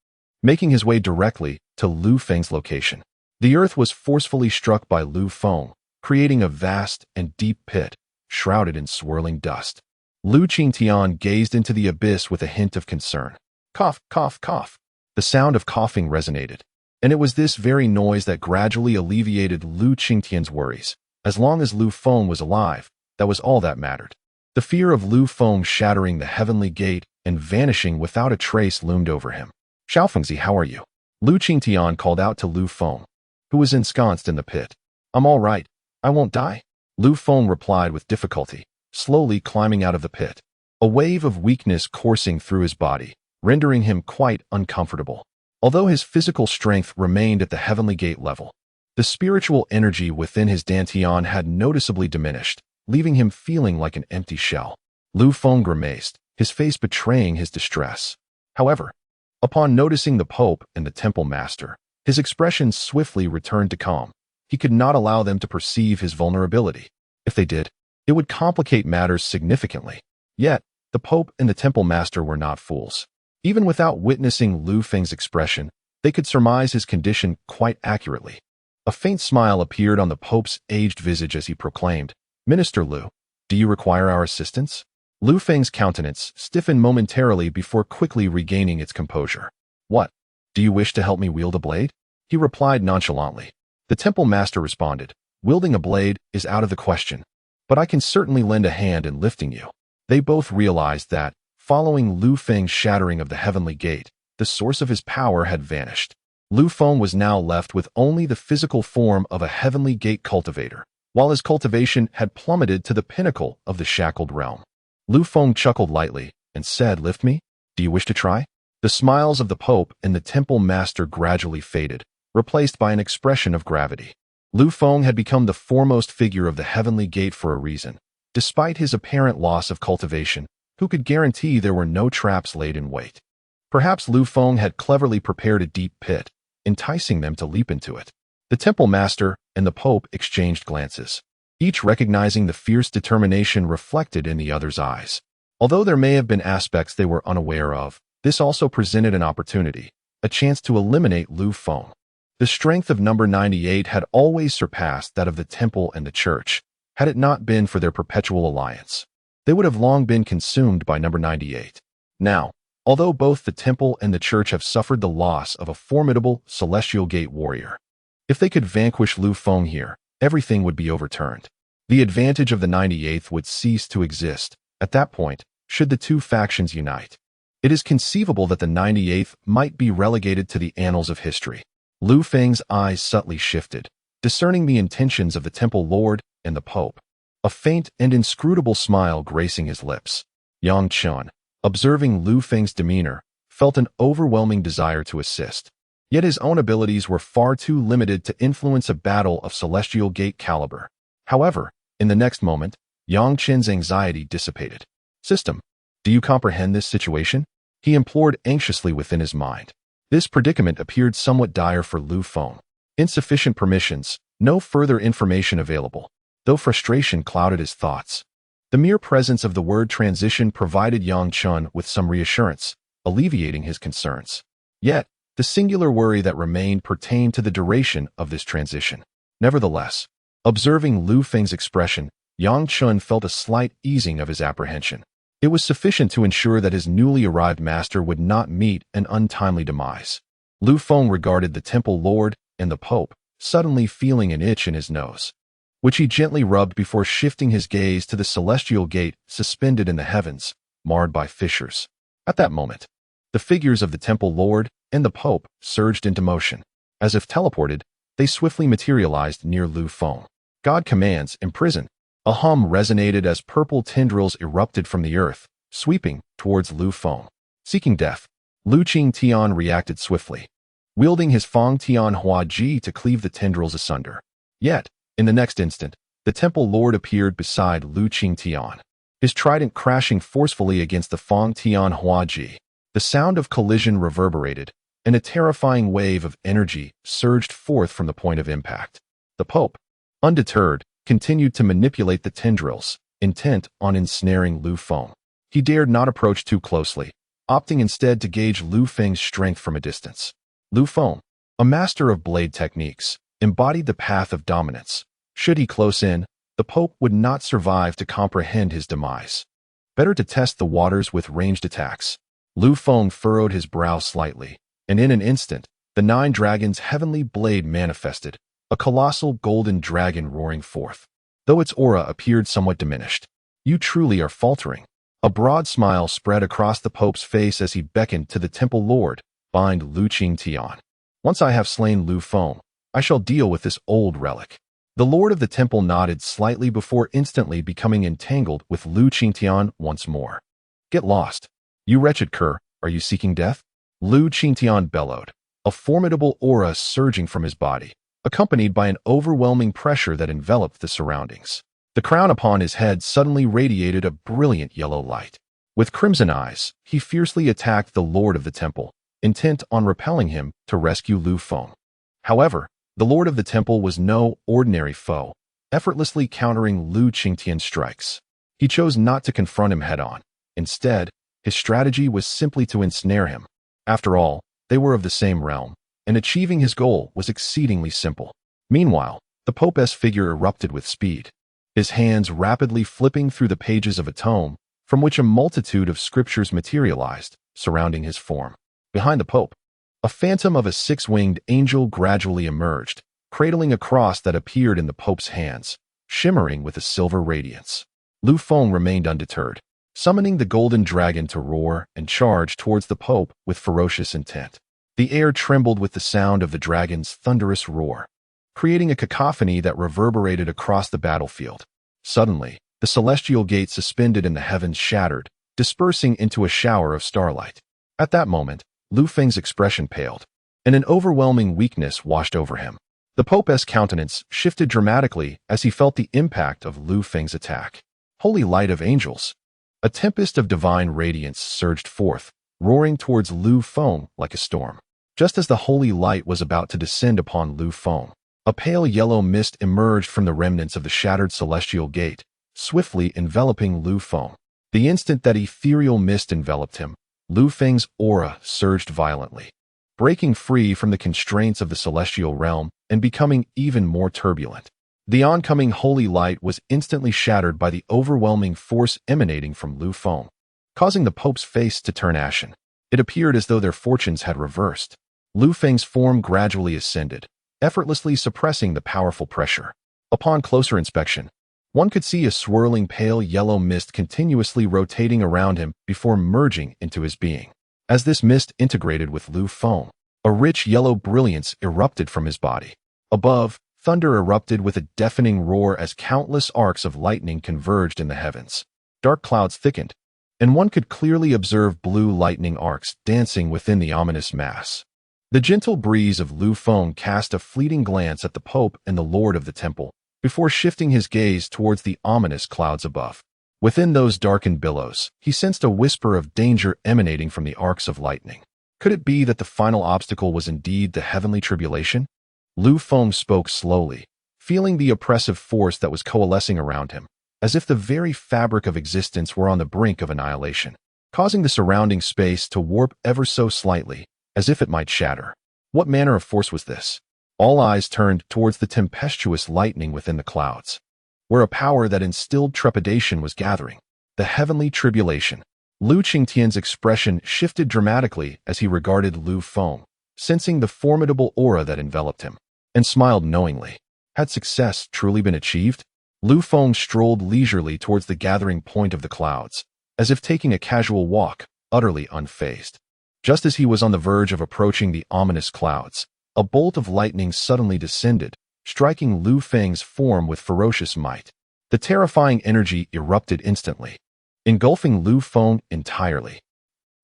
[SPEAKER 1] making his way directly to Lu Feng's location. The earth was forcefully struck by Lu Feng, creating a vast and deep pit, shrouded in swirling dust. Lu Qingtian gazed into the abyss with a hint of concern. Cough, cough, cough. The sound of coughing resonated, and it was this very noise that gradually alleviated Lu Qingtian's worries. As long as Lu Feng was alive, that was all that mattered. The fear of Lu Feng shattering the heavenly gate and vanishing without a trace loomed over him. Xiaofengzi, how are you? Lu Qingtian called out to Lu Feng, who was ensconced in the pit. I'm all right. I won't die. Lu Feng replied with difficulty, slowly climbing out of the pit, a wave of weakness coursing through his body, rendering him quite uncomfortable. Although his physical strength remained at the heavenly gate level, the spiritual energy within his dantian had noticeably diminished, leaving him feeling like an empty shell. Lu Feng grimaced, his face betraying his distress. However, upon noticing the Pope and the Temple Master, his expression swiftly returned to calm. He could not allow them to perceive his vulnerability. If they did, it would complicate matters significantly. Yet, the Pope and the Temple Master were not fools. Even without witnessing Lu Feng's expression, they could surmise his condition quite accurately. A faint smile appeared on the Pope's aged visage as he proclaimed, Minister Lu, do you require our assistance? Lu Feng's countenance stiffened momentarily before quickly regaining its composure. What? Do you wish to help me wield a blade? He replied nonchalantly. The Temple Master responded, wielding a blade is out of the question, but I can certainly lend a hand in lifting you. They both realized that, following Lu Feng's shattering of the heavenly gate, the source of his power had vanished. Lu Feng was now left with only the physical form of a heavenly gate cultivator, while his cultivation had plummeted to the pinnacle of the shackled realm. Lu Feng chuckled lightly and said, Lift me? Do you wish to try? The smiles of the Pope and the Temple Master gradually faded, replaced by an expression of gravity. Lu Feng had become the foremost figure of the heavenly gate for a reason. Despite his apparent loss of cultivation, who could guarantee there were no traps laid in wait? Perhaps Lu Feng had cleverly prepared a deep pit, enticing them to leap into it. The Temple Master and the Pope exchanged glances, each recognizing the fierce determination reflected in the other's eyes. Although there may have been aspects they were unaware of, This also presented an opportunity, a chance to eliminate Lu Feng. The strength of number 98 had always surpassed that of the temple and the church. Had it not been for their perpetual alliance, they would have long been consumed by number 98. Now, although both the temple and the church have suffered the loss of a formidable celestial gate warrior, if they could vanquish Lu Feng here, everything would be overturned. The advantage of the 98th would cease to exist. At that point, should the two factions unite, it is conceivable that the 98th might be relegated to the annals of history. Lu Feng's eyes subtly shifted, discerning the intentions of the temple lord and the pope, a faint and inscrutable smile gracing his lips. Yang Chen, observing Lu Feng's demeanor, felt an overwhelming desire to assist. Yet his own abilities were far too limited to influence a battle of celestial gate caliber. However, in the next moment, Yang Chen's anxiety dissipated. "System, do you comprehend this situation?" he implored anxiously within his mind. This predicament appeared somewhat dire for Lu Feng. Insufficient permissions, no further information available, though frustration clouded his thoughts. The mere presence of the word transition provided Yang Chen with some reassurance, alleviating his concerns. Yet, the singular worry that remained pertained to the duration of this transition. Nevertheless, observing Lu Feng's expression, Yang Chen felt a slight easing of his apprehension. It was sufficient to ensure that his newly arrived master would not meet an untimely demise. Lu Feng regarded the temple lord and the pope, suddenly feeling an itch in his nose, which he gently rubbed before shifting his gaze to the celestial gate suspended in the heavens, marred by fissures. At that moment, the figures of the temple lord and the pope surged into motion. As if teleported, they swiftly materialized near Lu Feng. "God commands, imprison." A hum resonated as purple tendrils erupted from the earth, sweeping towards Lu Feng. Seeking death, Lu Qingtian reacted swiftly, wielding his Fang Tian Hua Ji to cleave the tendrils asunder. Yet, in the next instant, the temple lord appeared beside Lu Qingtian, his trident crashing forcefully against the Fang Tian Hua Ji. The sound of collision reverberated, and a terrifying wave of energy surged forth from the point of impact. The pope, undeterred, continued to manipulate the tendrils, intent on ensnaring Lu Feng. He dared not approach too closely, opting instead to gauge Lu Feng's strength from a distance. Lu Feng, a master of blade techniques, embodied the path of dominance. Should he close in, the pope would not survive to comprehend his demise. Better to test the waters with ranged attacks. Lu Feng furrowed his brow slightly, and in an instant, the nine dragons' heavenly blade manifested, a colossal golden dragon roaring forth. Though its aura appeared somewhat diminished, "You truly are faltering." A broad smile spread across the pope's face as he beckoned to the temple lord, bind Lu Qingtian. "Once I have slain Lu Feng, I shall deal with this old relic." The lord of the temple nodded slightly before instantly becoming entangled with Lu Qingtian once more. "Get lost. You wretched cur, are you seeking death?" Lu Qingtian bellowed, a formidable aura surging from his body, accompanied by an overwhelming pressure that enveloped the surroundings. The crown upon his head suddenly radiated a brilliant yellow light. With crimson eyes, he fiercely attacked the lord of the temple, intent on repelling him to rescue Lu Feng. However, the lord of the temple was no ordinary foe, effortlessly countering Lu Qingtian's strikes. He chose not to confront him head-on. Instead, his strategy was simply to ensnare him. After all, they were of the same realm, and achieving his goal was exceedingly simple. Meanwhile, the Pope's figure erupted with speed, his hands rapidly flipping through the pages of a tome, from which a multitude of scriptures materialized, surrounding his form. Behind the Pope, a phantom of a six-winged angel gradually emerged, cradling a cross that appeared in the Pope's hands, shimmering with a silver radiance. Lu Feng remained undeterred, summoning the golden dragon to roar and charge towards the Pope with ferocious intent. The air trembled with the sound of the dragon's thunderous roar, creating a cacophony that reverberated across the battlefield. Suddenly, the celestial gate suspended in the heavens shattered, dispersing into a shower of starlight. At that moment, Lu Feng's expression paled, and an overwhelming weakness washed over him. The Pope's countenance shifted dramatically as he felt the impact of Lu Feng's attack. Holy light of angels! A tempest of divine radiance surged forth, roaring towards Lu Feng like a storm. Just as the holy light was about to descend upon Lu Feng, a pale yellow mist emerged from the remnants of the shattered celestial gate, swiftly enveloping Lu Feng. The instant that ethereal mist enveloped him, Lu Feng's aura surged violently, breaking free from the constraints of the celestial realm and becoming even more turbulent. The oncoming holy light was instantly shattered by the overwhelming force emanating from Lu Feng, causing the Pope's face to turn ashen. It appeared as though their fortunes had reversed. Lu Feng's form gradually ascended, effortlessly suppressing the powerful pressure. Upon closer inspection, one could see a swirling pale yellow mist continuously rotating around him before merging into his being. As this mist integrated with Lu Feng, a rich yellow brilliance erupted from his body. Above, thunder erupted with a deafening roar as countless arcs of lightning converged in the heavens. Dark clouds thickened, and one could clearly observe blue lightning arcs dancing within the ominous mass. The gentle breeze of Lu Feng cast a fleeting glance at the Pope and the Lord of the Temple, before shifting his gaze towards the ominous clouds above. Within those darkened billows, he sensed a whisper of danger emanating from the arcs of lightning. Could it be that the final obstacle was indeed the heavenly tribulation? Lu Feng spoke slowly, feeling the oppressive force that was coalescing around him, as if the very fabric of existence were on the brink of annihilation, causing the surrounding space to warp ever so slightly, as if it might shatter. What manner of force was this? All eyes turned towards the tempestuous lightning within the clouds, where a power that instilled trepidation was gathering. The heavenly tribulation. Lu Qingtian's expression shifted dramatically as he regarded Lu Feng, sensing the formidable aura that enveloped him, and smiled knowingly. Had success truly been achieved? Lu Feng strolled leisurely towards the gathering point of the clouds, as if taking a casual walk, utterly unfazed. Just as he was on the verge of approaching the ominous clouds, a bolt of lightning suddenly descended, striking Lu Feng's form with ferocious might. The terrifying energy erupted instantly, engulfing Lu Feng entirely.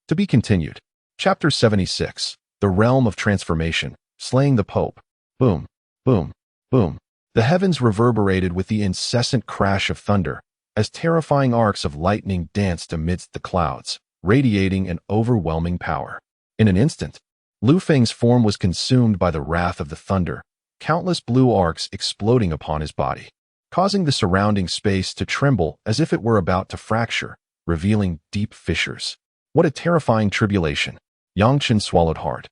[SPEAKER 1] To be continued. Chapter 76. The Realm of Transformation, Slaying the Pope. Boom, boom, boom. The heavens reverberated with the incessant crash of thunder, as terrifying arcs of lightning danced amidst the clouds, radiating an overwhelming power. In an instant, Lu Feng's form was consumed by the wrath of the thunder, countless blue arcs exploding upon his body, causing the surrounding space to tremble as if it were about to fracture, revealing deep fissures. What a terrifying tribulation! Chen swallowed hard,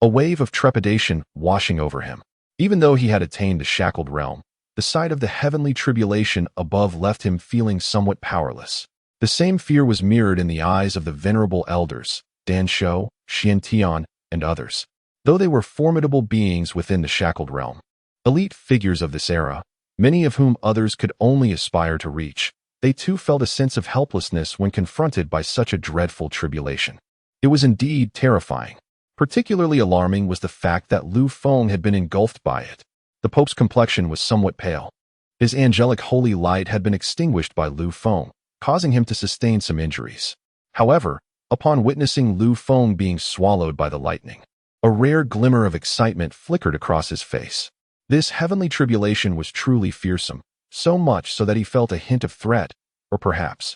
[SPEAKER 1] a wave of trepidation washing over him. Even though he had attained the shackled realm, the sight of the heavenly tribulation above left him feeling somewhat powerless. The same fear was mirrored in the eyes of the venerable elders, Dan Shou, Xian Tian, and others. Though they were formidable beings within the shackled realm, elite figures of this era, many of whom others could only aspire to reach, they too felt a sense of helplessness when confronted by such a dreadful tribulation. It was indeed terrifying. Particularly alarming was the fact that Lu Feng had been engulfed by it. The Pope's complexion was somewhat pale. His angelic holy light had been extinguished by Lu Feng, causing him to sustain some injuries. However, upon witnessing Lu Feng being swallowed by the lightning, a rare glimmer of excitement flickered across his face. This heavenly tribulation was truly fearsome, so much so that he felt a hint of threat, or perhaps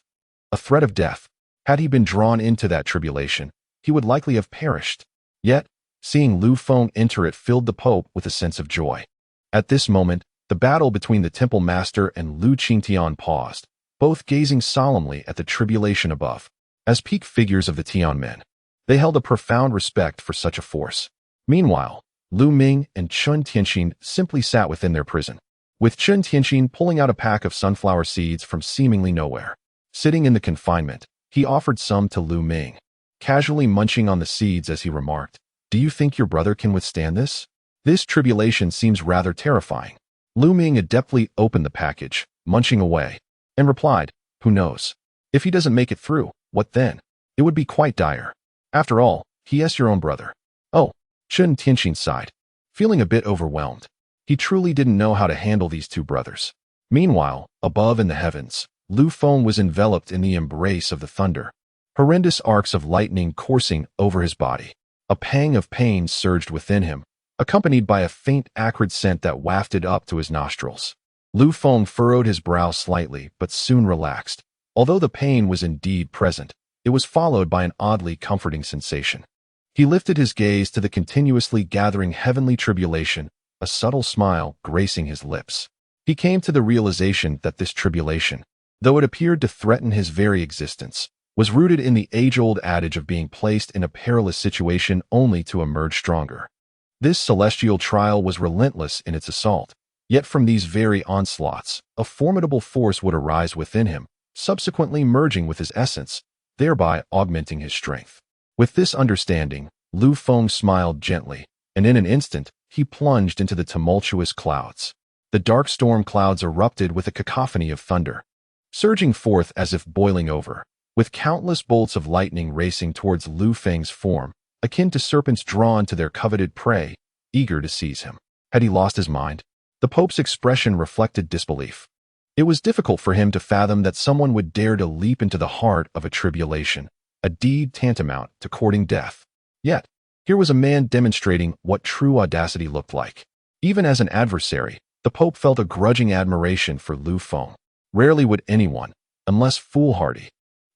[SPEAKER 1] a threat of death. Had he been drawn into that tribulation, he would likely have perished. Yet, seeing Lu Feng enter it filled the Pope with a sense of joy. At this moment, the battle between the Temple Master and Lu Qingtian paused, both gazing solemnly at the tribulation above. As peak figures of the Tian men, they held a profound respect for such a force. Meanwhile, Lu Ming and Chen Tianxin simply sat within their prison, with Chen Tianxin pulling out a pack of sunflower seeds from seemingly nowhere. Sitting in the confinement, he offered some to Lu Ming, casually munching on the seeds as he remarked, "Do you think your brother can withstand this? This tribulation seems rather terrifying." Lu Ming adeptly opened the package, munching away, and replied, "Who knows? If he doesn't make it through, what then? It would be quite dire. After all, he is your own brother." Oh, Chen Tianxin sighed, feeling a bit overwhelmed. He truly didn't know how to handle these two brothers. Meanwhile, above in the heavens, Lu Feng was enveloped in the embrace of the thunder, horrendous arcs of lightning coursing over his body. A pang of pain surged within him, accompanied by a faint acrid scent that wafted up to his nostrils. Lu Feng furrowed his brow slightly but soon relaxed. Although the pain was indeed present, it was followed by an oddly comforting sensation. He lifted his gaze to the continuously gathering heavenly tribulation, a subtle smile gracing his lips. He came to the realization that this tribulation, though it appeared to threaten his very existence, was rooted in the age-old adage of being placed in a perilous situation only to emerge stronger. This celestial trial was relentless in its assault, yet from these very onslaughts, a formidable force would arise within him, subsequently merging with his essence, thereby augmenting his strength. With this understanding, Lu Feng smiled gently, and in an instant, he plunged into the tumultuous clouds. The dark storm clouds erupted with a cacophony of thunder, surging forth as if boiling over, with countless bolts of lightning racing towards Lu Feng's form, akin to serpents drawn to their coveted prey, eager to seize him. Had he lost his mind? The Pope's expression reflected disbelief. It was difficult for him to fathom that someone would dare to leap into the heart of a tribulation, a deed tantamount to courting death. Yet, here was a man demonstrating what true audacity looked like. Even as an adversary, the Pope felt a grudging admiration for Lu Feng. Rarely would anyone, unless foolhardy,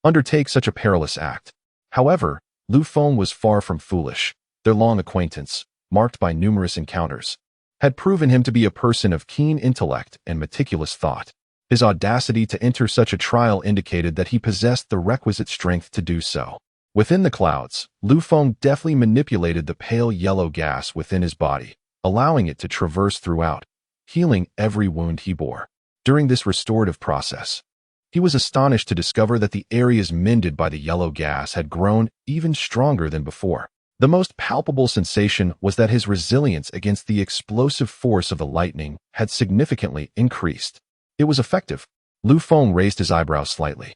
[SPEAKER 1] undertake such a perilous act. However, Lu Feng was far from foolish. Their long acquaintance, marked by numerous encounters, had proven him to be a person of keen intellect and meticulous thought. His audacity to enter such a trial indicated that he possessed the requisite strength to do so. Within the clouds, Lu Feng deftly manipulated the pale yellow gas within his body, allowing it to traverse throughout, healing every wound he bore. During this restorative process, he was astonished to discover that the areas mended by the yellow gas had grown even stronger than before. The most palpable sensation was that his resilience against the explosive force of the lightning had significantly increased. It was effective. Lu Feng raised his eyebrows slightly,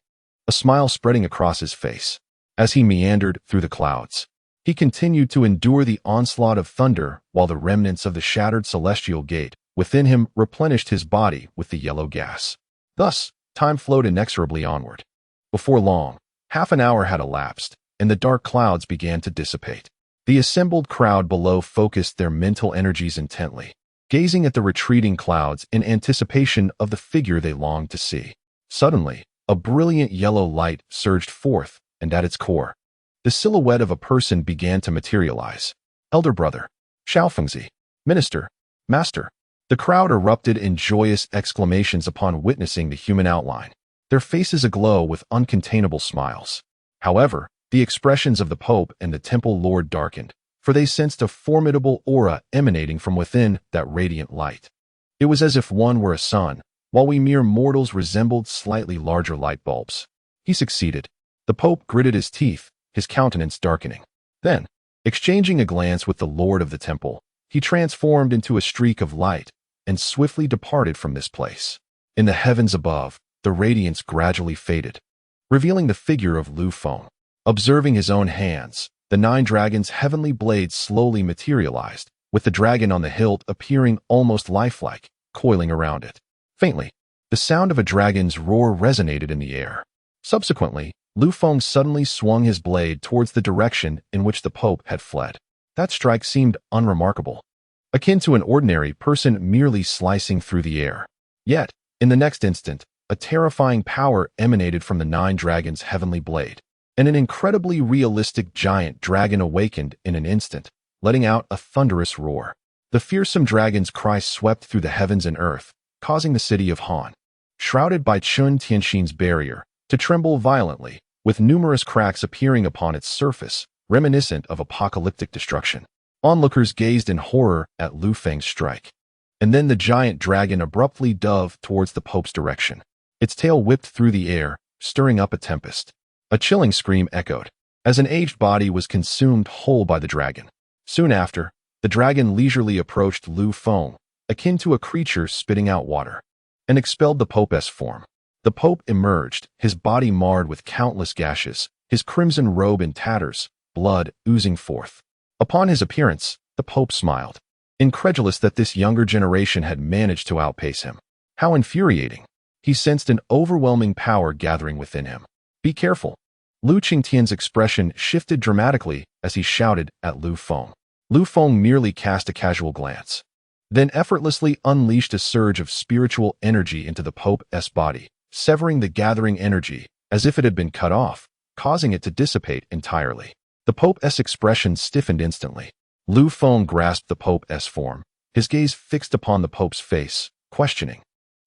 [SPEAKER 1] a smile spreading across his face. As he meandered through the clouds, he continued to endure the onslaught of thunder while the remnants of the shattered celestial gate within him replenished his body with the yellow gas. Thus, time flowed inexorably onward. Before long, half an hour had elapsed, and the dark clouds began to dissipate. The assembled crowd below focused their mental energies intently, gazing at the retreating clouds in anticipation of the figure they longed to see. Suddenly, a brilliant yellow light surged forth, and at its core, the silhouette of a person began to materialize. Elder brother, Xiaofengzi, minister, master. The crowd erupted in joyous exclamations upon witnessing the human outline, their faces aglow with uncontainable smiles. However, the expressions of the Pope and the temple lord darkened, for they sensed a formidable aura emanating from within that radiant light. It was as if one were a sun, while we mere mortals resembled slightly larger light bulbs. He succeeded. The Pope gritted his teeth, his countenance darkening. Then, exchanging a glance with the lord of the temple, he transformed into a streak of light and swiftly departed from this place. In the heavens above, the radiance gradually faded, revealing the figure of Lu Feng. Observing his own hands, the 9 dragons' heavenly blades slowly materialized, with the dragon on the hilt appearing almost lifelike, coiling around it. Faintly, the sound of a dragon's roar resonated in the air. Subsequently, Lu Feng suddenly swung his blade towards the direction in which the Pope had fled. That strike seemed unremarkable, akin to an ordinary person merely slicing through the air. Yet, in the next instant, a terrifying power emanated from the 9 dragons' heavenly blade, and an incredibly realistic giant dragon awakened in an instant, letting out a thunderous roar. The fearsome dragon's cry swept through the heavens and earth, causing the city of Han, shrouded by Chun Tianxin's barrier, to tremble violently, with numerous cracks appearing upon its surface, reminiscent of apocalyptic destruction. Onlookers gazed in horror at Lu Feng's strike. And then the giant dragon abruptly dove towards the Pope's direction. Its tail whipped through the air, stirring up a tempest. A chilling scream echoed, as an aged body was consumed whole by the dragon. Soon after, the dragon leisurely approached Lu Feng, akin to a creature spitting out water, and expelled the Pope's form. The Pope emerged, his body marred with countless gashes, his crimson robe in tatters, blood oozing forth. Upon his appearance, the Pope smiled, incredulous that this younger generation had managed to outpace him. How infuriating! He sensed an overwhelming power gathering within him. Be careful. Lu Qingtian's expression shifted dramatically as he shouted at Lu Feng. Lu Feng merely cast a casual glance, then effortlessly unleashed a surge of spiritual energy into the Pope's body, severing the gathering energy as if it had been cut off, causing it to dissipate entirely. The Pope's expression stiffened instantly. Lu Feng grasped the Pope's form, his gaze fixed upon the Pope's face, questioning,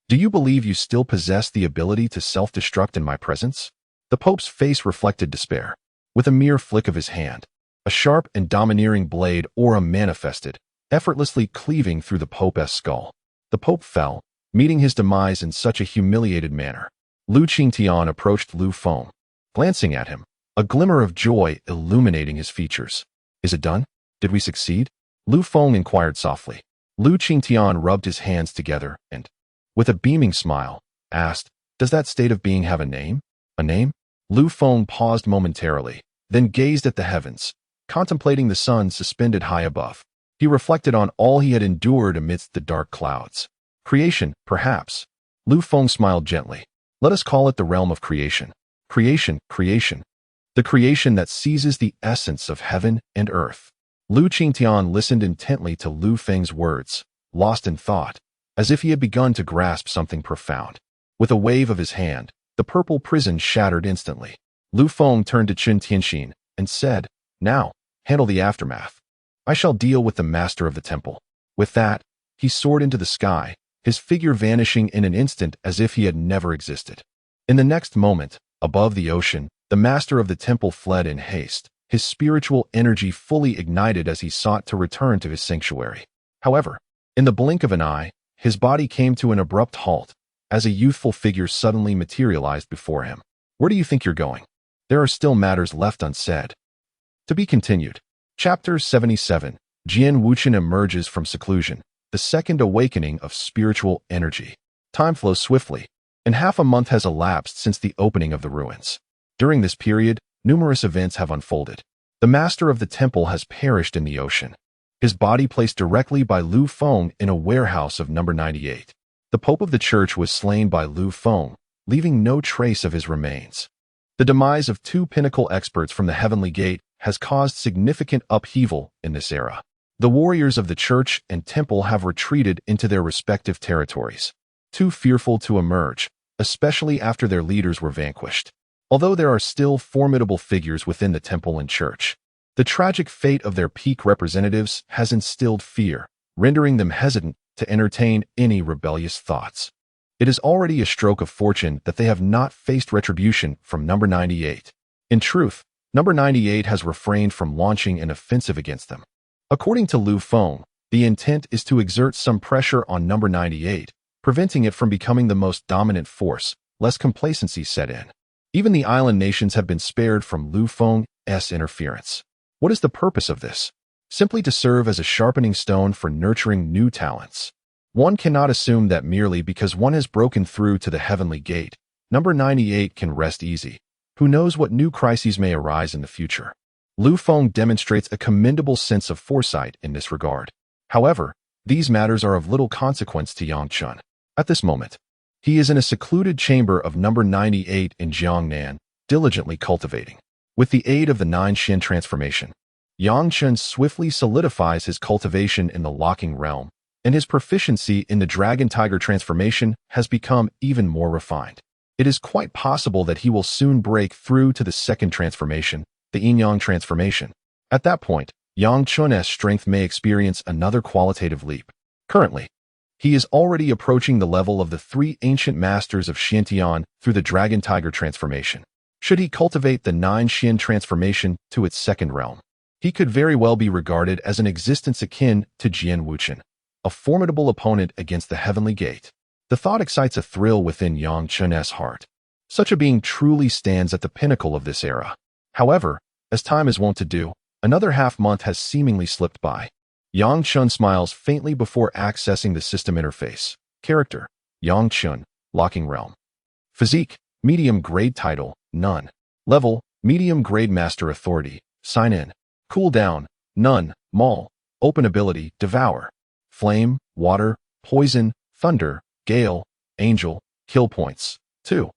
[SPEAKER 1] "Do you believe you still possess the ability to self-destruct in my presence?" The Pope's face reflected despair. With a mere flick of his hand, a sharp and domineering blade aura manifested, effortlessly cleaving through the Pope's skull. The Pope fell, meeting his demise in such a humiliated manner. Lu Qingtian approached Lu Feng, glancing at him, a glimmer of joy illuminating his features. "Is it done? Did we succeed?" Lu Feng inquired softly. Lu Qingtian rubbed his hands together and, with a beaming smile, asked, "Does that state of being have a name?" "A name?" Lu Feng paused momentarily, then gazed at the heavens, contemplating the sun suspended high above. He reflected on all he had endured amidst the dark clouds. "Creation, perhaps." Lu Feng smiled gently. "Let us call it the realm of creation. Creation, creation. The creation that seizes the essence of heaven and earth." Lu Qingtian listened intently to Lu Feng's words, lost in thought, as if he had begun to grasp something profound. With a wave of his hand, the purple prison shattered instantly. Lu Feng turned to Chen Tianxin and said, "Now, handle the aftermath. I shall deal with the master of the temple." With that, he soared into the sky, his figure vanishing in an instant as if he had never existed. In the next moment, above the ocean, the master of the temple fled in haste, his spiritual energy fully ignited as he sought to return to his sanctuary. However, in the blink of an eye, his body came to an abrupt halt, as a youthful figure suddenly materialized before him. "Where do you think you're going? There are still matters left unsaid." To be continued. Chapter 77. Jian Wuchen emerges from seclusion, the second awakening of spiritual energy. Time flows swiftly, and half a month has elapsed since the opening of the ruins. During this period, numerous events have unfolded. The master of the temple has perished in the ocean, his body placed directly by Lu Feng in a warehouse of number 98. The Pope of the Church was slain by Lu Feng, leaving no trace of his remains. The demise of two pinnacle experts from the Heavenly Gate has caused significant upheaval in this era. The warriors of the church and temple have retreated into their respective territories, too fearful to emerge, especially after their leaders were vanquished. Although there are still formidable figures within the temple and church, the tragic fate of their peak representatives has instilled fear, rendering them hesitant to entertain any rebellious thoughts. It is already a stroke of fortune that they have not faced retribution from number 98. In truth, number 98 has refrained from launching an offensive against them. According to Lu Feng, the intent is to exert some pressure on number 98, preventing it from becoming the most dominant force, lest complacency set in. Even the island nations have been spared from Lu Feng's interference. What is the purpose of this? Simply to serve as a sharpening stone for nurturing new talents. One cannot assume that merely because one has broken through to the Heavenly Gate, number 98 can rest easy. Who knows what new crises may arise in the future? Lu Feng demonstrates a commendable sense of foresight in this regard. However, these matters are of little consequence to Yang Chen. At this moment, he is in a secluded chamber of number 98 in Jiangnan, diligently cultivating. With the aid of the 9 Shen transformation, Yang Chen swiftly solidifies his cultivation in the locking realm, and his proficiency in the Dragon Tiger transformation has become even more refined. It is quite possible that he will soon break through to the second transformation, the Yin-Yang transformation. At that point, Yang Chen's strength may experience another qualitative leap. Currently, he is already approaching the level of the 3 ancient masters of Xiantian through the Dragon Tiger transformation. Should he cultivate the 9 Shen transformation to its second realm, he could very well be regarded as an existence akin to Jian Wuchen, a formidable opponent against the Heavenly Gate. The thought excites a thrill within Yang Chen's heart. Such a being truly stands at the pinnacle of this era. However, as time is wont to do, another half-month has seemingly slipped by. Yang Chen smiles faintly before accessing the system interface. Character: Yang Chen, Locking Realm. Physique: medium-grade title, none. Level: medium-grade master authority, sign in. Cooldown: none, Maul. Open ability: Devour. Flame, Water, Poison, Thunder, Gale, Angel, Kill points: 2.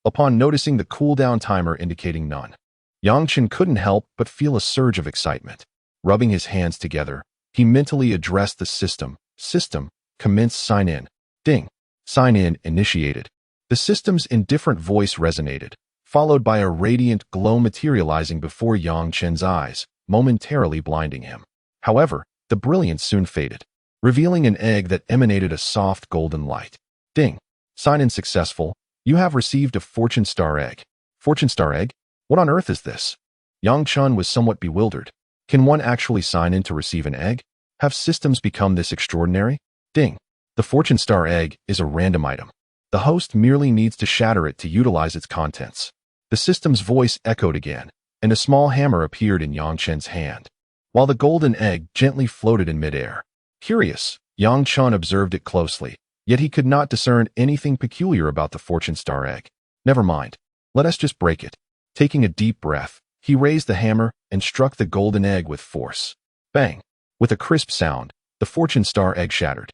[SPEAKER 1] Upon noticing the cooldown timer indicating none, Yang Chen couldn't help but feel a surge of excitement. Rubbing his hands together, he mentally addressed the system. System, commence sign in. Ding. Sign in initiated. The system's indifferent voice resonated, followed by a radiant glow materializing before Yang Chen's eyes, momentarily blinding him. However, the brilliance soon faded, revealing an egg that emanated a soft golden light. Ding. Sign in successful. You have received a Fortune Star egg. Fortune star egg? What on earth is this? Yang Chen was somewhat bewildered. Can one actually sign in to receive an egg? Have systems become this extraordinary? Ding. The fortune star egg is a random item. The host merely needs to shatter it to utilize its contents. The system's voice echoed again, and a small hammer appeared in Yang Chen's hand, while the golden egg gently floated in midair. Curious, Yang Chen observed it closely, yet he could not discern anything peculiar about the fortune star egg. Never mind. Let us just break it. Taking a deep breath, he raised the hammer and struck the golden egg with force. Bang! With a crisp sound, the fortune star egg shattered.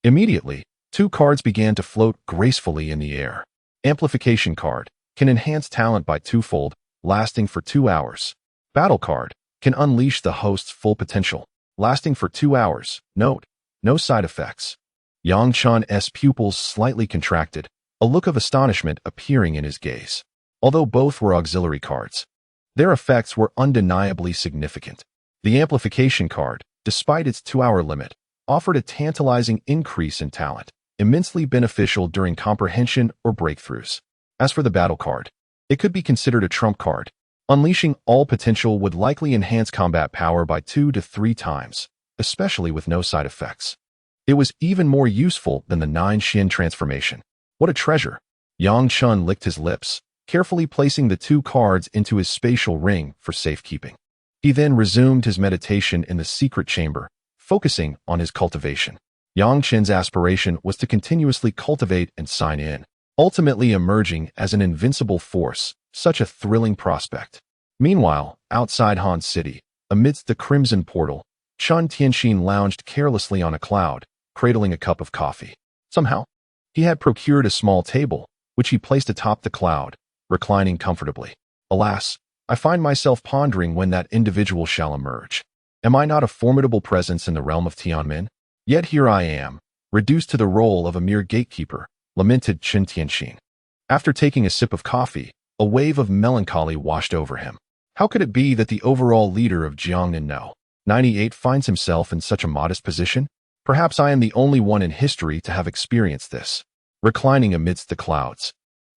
[SPEAKER 1] Immediately, 2 cards began to float gracefully in the air. Amplification card can enhance talent by 2-fold, lasting for 2 hours. Battle card can unleash the host's full potential, lasting for 2 hours. Note, no side effects. Yang Chen's pupils slightly contracted, a look of astonishment appearing in his gaze. Although both were auxiliary cards, their effects were undeniably significant. The amplification card, despite its 2-hour limit, offered a tantalizing increase in talent, immensely beneficial during comprehension or breakthroughs. As for the battle card, it could be considered a trump card. Unleashing all potential would likely enhance combat power by 2 to 3 times, especially with no side effects. It was even more useful than the 9 Xin transformation. What a treasure! Yang Chen licked his lips, carefully placing the 2 cards into his spatial ring for safekeeping. He then resumed his meditation in the secret chamber, focusing on his cultivation. Yang Chen's aspiration was to continuously cultivate and sign in, ultimately emerging as an invincible force, such a thrilling prospect. Meanwhile, outside Han City, amidst the crimson portal, Chen Tianxin lounged carelessly on a cloud, cradling a cup of coffee. Somehow, he had procured a small table, which he placed atop the cloud, reclining comfortably. Alas, I find myself pondering when that individual shall emerge. Am I not a formidable presence in the realm of Tianmin? Yet here I am, reduced to the role of a mere gatekeeper, lamented Chen Tianxin. After taking a sip of coffee, a wave of melancholy washed over him. How could it be that the overall leader of Jiangnan No. 98 finds himself in such a modest position? Perhaps I am the only one in history to have experienced this. Reclining amidst the clouds,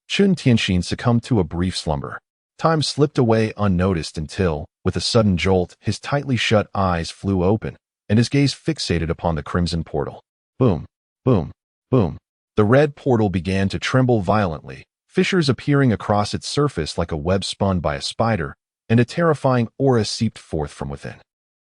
[SPEAKER 1] Chen Tianxin succumbed to a brief slumber. Time slipped away unnoticed until, with a sudden jolt, his tightly shut eyes flew open, and his gaze fixated upon the crimson portal. Boom, boom, boom. The red portal began to tremble violently, fissures appearing across its surface like a web spun by a spider, and a terrifying aura seeped forth from within.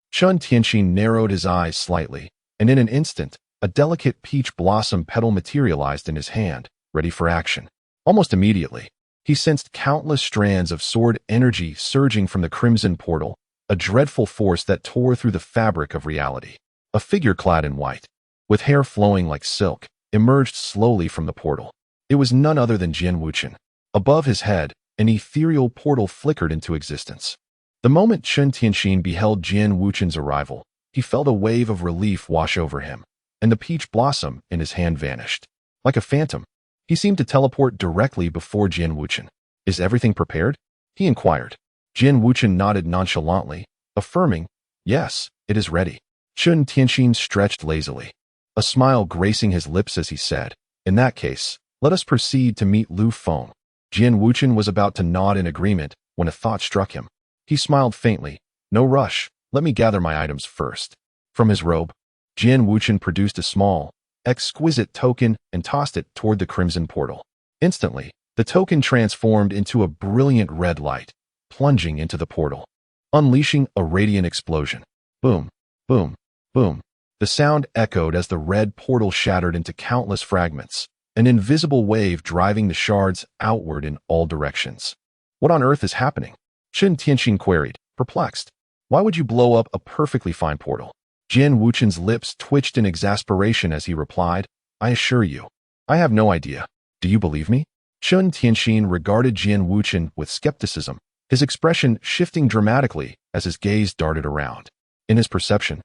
[SPEAKER 1] Chen Tianxin narrowed his eyes slightly, and in an instant, a delicate peach blossom petal materialized in his hand, ready for action. Almost immediately, he sensed countless strands of sword energy surging from the crimson portal, a dreadful force that tore through the fabric of reality. A figure clad in white, with hair flowing like silk, emerged slowly from the portal. It was none other than Jian Wuchen. Above his head, an ethereal portal flickered into existence. The moment Chen Tianxin beheld Jian Wuchen's arrival, he felt a wave of relief wash over him, and the peach blossom in his hand vanished. Like a phantom, he seemed to teleport directly before Jian Wuchen. Is everything prepared? He inquired. Jian Wuchen nodded nonchalantly, affirming, yes, it is ready. Chen Tianxin stretched lazily, a smile gracing his lips as he said, in that case, let us proceed to meet Lu Feng. Jian Wuchen was about to nod in agreement when a thought struck him. He smiled faintly. No rush, let me gather my items first. From his robe, Jian Wuchen produced a small, exquisite token and tossed it toward the crimson portal. Instantly, the token transformed into a brilliant red light, plunging into the portal, unleashing a radiant explosion. Boom, boom, boom. The sound echoed as the red portal shattered into countless fragments, an invisible wave driving the shards outward in all directions. What on earth is happening? Chen Tianxin queried, perplexed. Why would you blow up a perfectly fine portal? Jian Wuchen's lips twitched in exasperation as he replied, I assure you, I have no idea. Do you believe me? Chen Tianxin regarded Jian Wuchen with skepticism, his expression shifting dramatically as his gaze darted around. In his perception,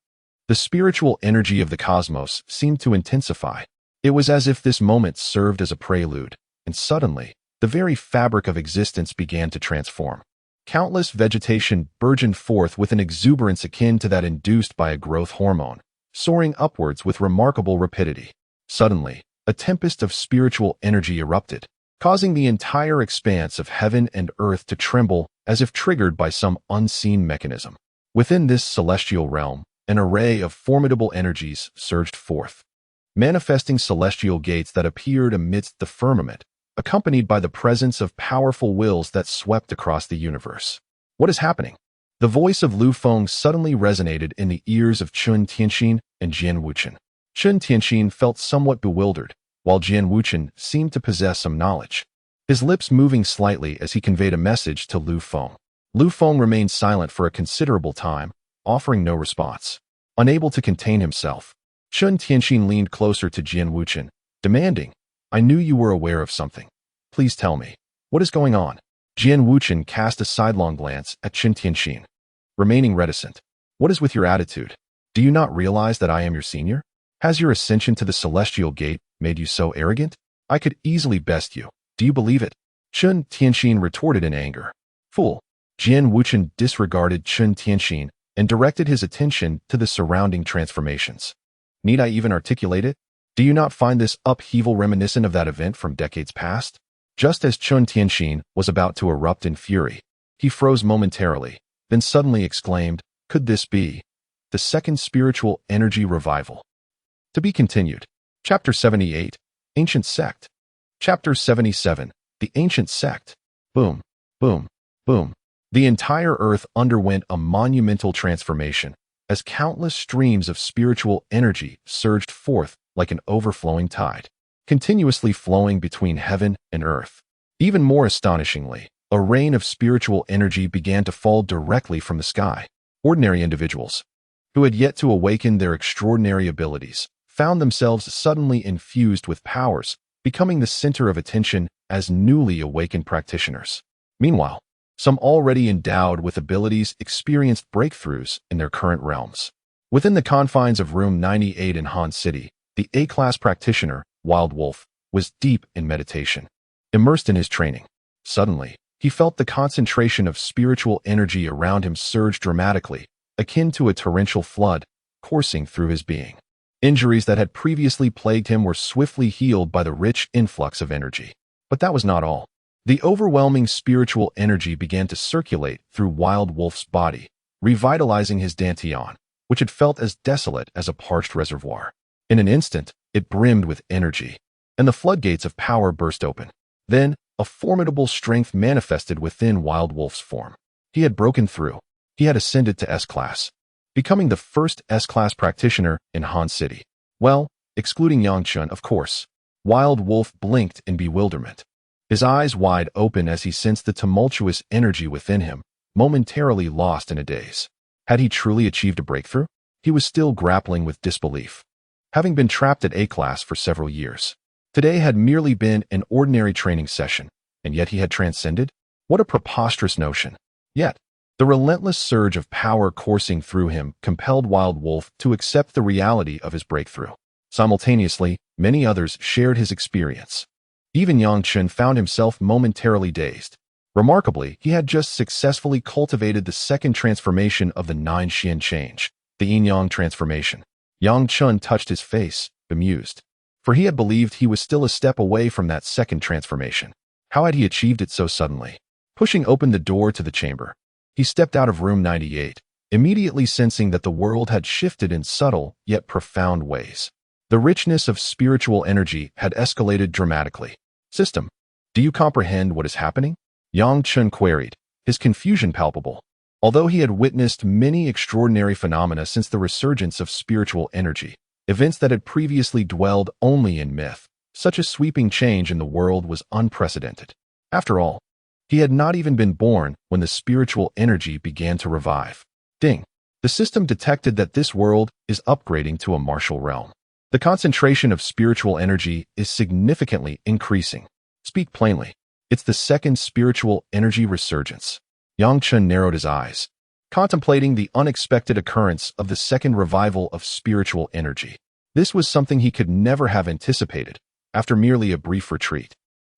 [SPEAKER 1] the spiritual energy of the cosmos seemed to intensify. It was as if this moment served as a prelude, and suddenly, the very fabric of existence began to transform. Countless vegetation burgeoned forth with an exuberance akin to that induced by a growth hormone, soaring upwards with remarkable rapidity. Suddenly, a tempest of spiritual energy erupted, causing the entire expanse of heaven and earth to tremble as if triggered by some unseen mechanism. Within this celestial realm, an array of formidable energies surged forth, manifesting celestial gates that appeared amidst the firmament, accompanied by the presence of powerful wills that swept across the universe. What is happening? The voice of Lu Feng suddenly resonated in the ears of Chen Tianxin and Jian Wuchen. Chen Tianxin felt somewhat bewildered, while Jian Wuchen seemed to possess some knowledge, his lips moving slightly as he conveyed a message to Lu Feng. Lu Feng remained silent for a considerable time, offering no response. Unable to contain himself, Chen Tianxin leaned closer to Jian Wuchen, demanding, "I knew you were aware of something. Please tell me, what is going on?" Jian Wuchen cast a sidelong glance at Chen Tianxin, remaining reticent. "What is with your attitude? Do you not realize that I am your senior? Has your ascension to the celestial gate made you so arrogant? I could easily best you. Do you believe it?" Chen Tianxin retorted in anger. "Fool." Jian Wuchen disregarded Chen Tianxin and directed his attention to the surrounding transformations. "Need I even articulate it? Do you not find this upheaval reminiscent of that event from decades past?" Just as Chen Tianxin was about to erupt in fury, he froze momentarily, then suddenly exclaimed, "Could this be the second spiritual energy revival?" To be continued. Chapter 78, Ancient Sect. Chapter 77, The Ancient Sect. Boom, boom, boom. The entire earth underwent a monumental transformation as countless streams of spiritual energy surged forth like an overflowing tide, continuously flowing between heaven and earth. Even more astonishingly, a rain of spiritual energy began to fall directly from the sky. Ordinary individuals, who had yet to awaken their extraordinary abilities, found themselves suddenly infused with powers, becoming the center of attention as newly awakened practitioners. Meanwhile, some already endowed with abilities experienced breakthroughs in their current realms. Within the confines of Room 98 in Han City, the A-class practitioner, Wild Wolf, was deep in meditation, immersed in his training. Suddenly, he felt the concentration of spiritual energy around him surge dramatically, akin to a torrential flood, coursing through his being. Injuries that had previously plagued him were swiftly healed by the rich influx of energy. But that was not all. The overwhelming spiritual energy began to circulate through Wild Wolf's body, revitalizing his dantian, which had felt as desolate as a parched reservoir. In an instant, it brimmed with energy, and the floodgates of power burst open. Then, a formidable strength manifested within Wild Wolf's form. He had broken through. He had ascended to S-class, becoming the first S-class practitioner in Han City. Well, excluding Yang Chen, of course. Wild Wolf blinked in bewilderment, his eyes wide open as he sensed the tumultuous energy within him, momentarily lost in a daze. Had he truly achieved a breakthrough? He was still grappling with disbelief. Having been trapped at A-class for several years, today had merely been an ordinary training session, and yet he had transcended? What a preposterous notion. Yet, the relentless surge of power coursing through him compelled Wild Wolf to accept the reality of his breakthrough. Simultaneously, many others shared his experience. Even Yang Chen found himself momentarily dazed. Remarkably, he had just successfully cultivated the second transformation of the 9 Xian change, the yin-yang transformation. Yang Chen touched his face, bemused, for he had believed he was still a step away from that second transformation. How had he achieved it so suddenly? Pushing open the door to the chamber, he stepped out of Room 98, immediately sensing that the world had shifted in subtle yet profound ways. The richness of spiritual energy had escalated dramatically. "System, do you comprehend what is happening?" Yang Chen queried, his confusion palpable. Although he had witnessed many extraordinary phenomena since the resurgence of spiritual energy, events that had previously dwelled only in myth, such a sweeping change in the world was unprecedented. After all, he had not even been born when the spiritual energy began to revive. Ding! The system detected that this world is upgrading to a martial realm. The concentration of spiritual energy is significantly increasing. Speak plainly. It's the second spiritual energy resurgence. Yang Chen narrowed his eyes, contemplating the unexpected occurrence of the second revival of spiritual energy. This was something he could never have anticipated after merely a brief retreat.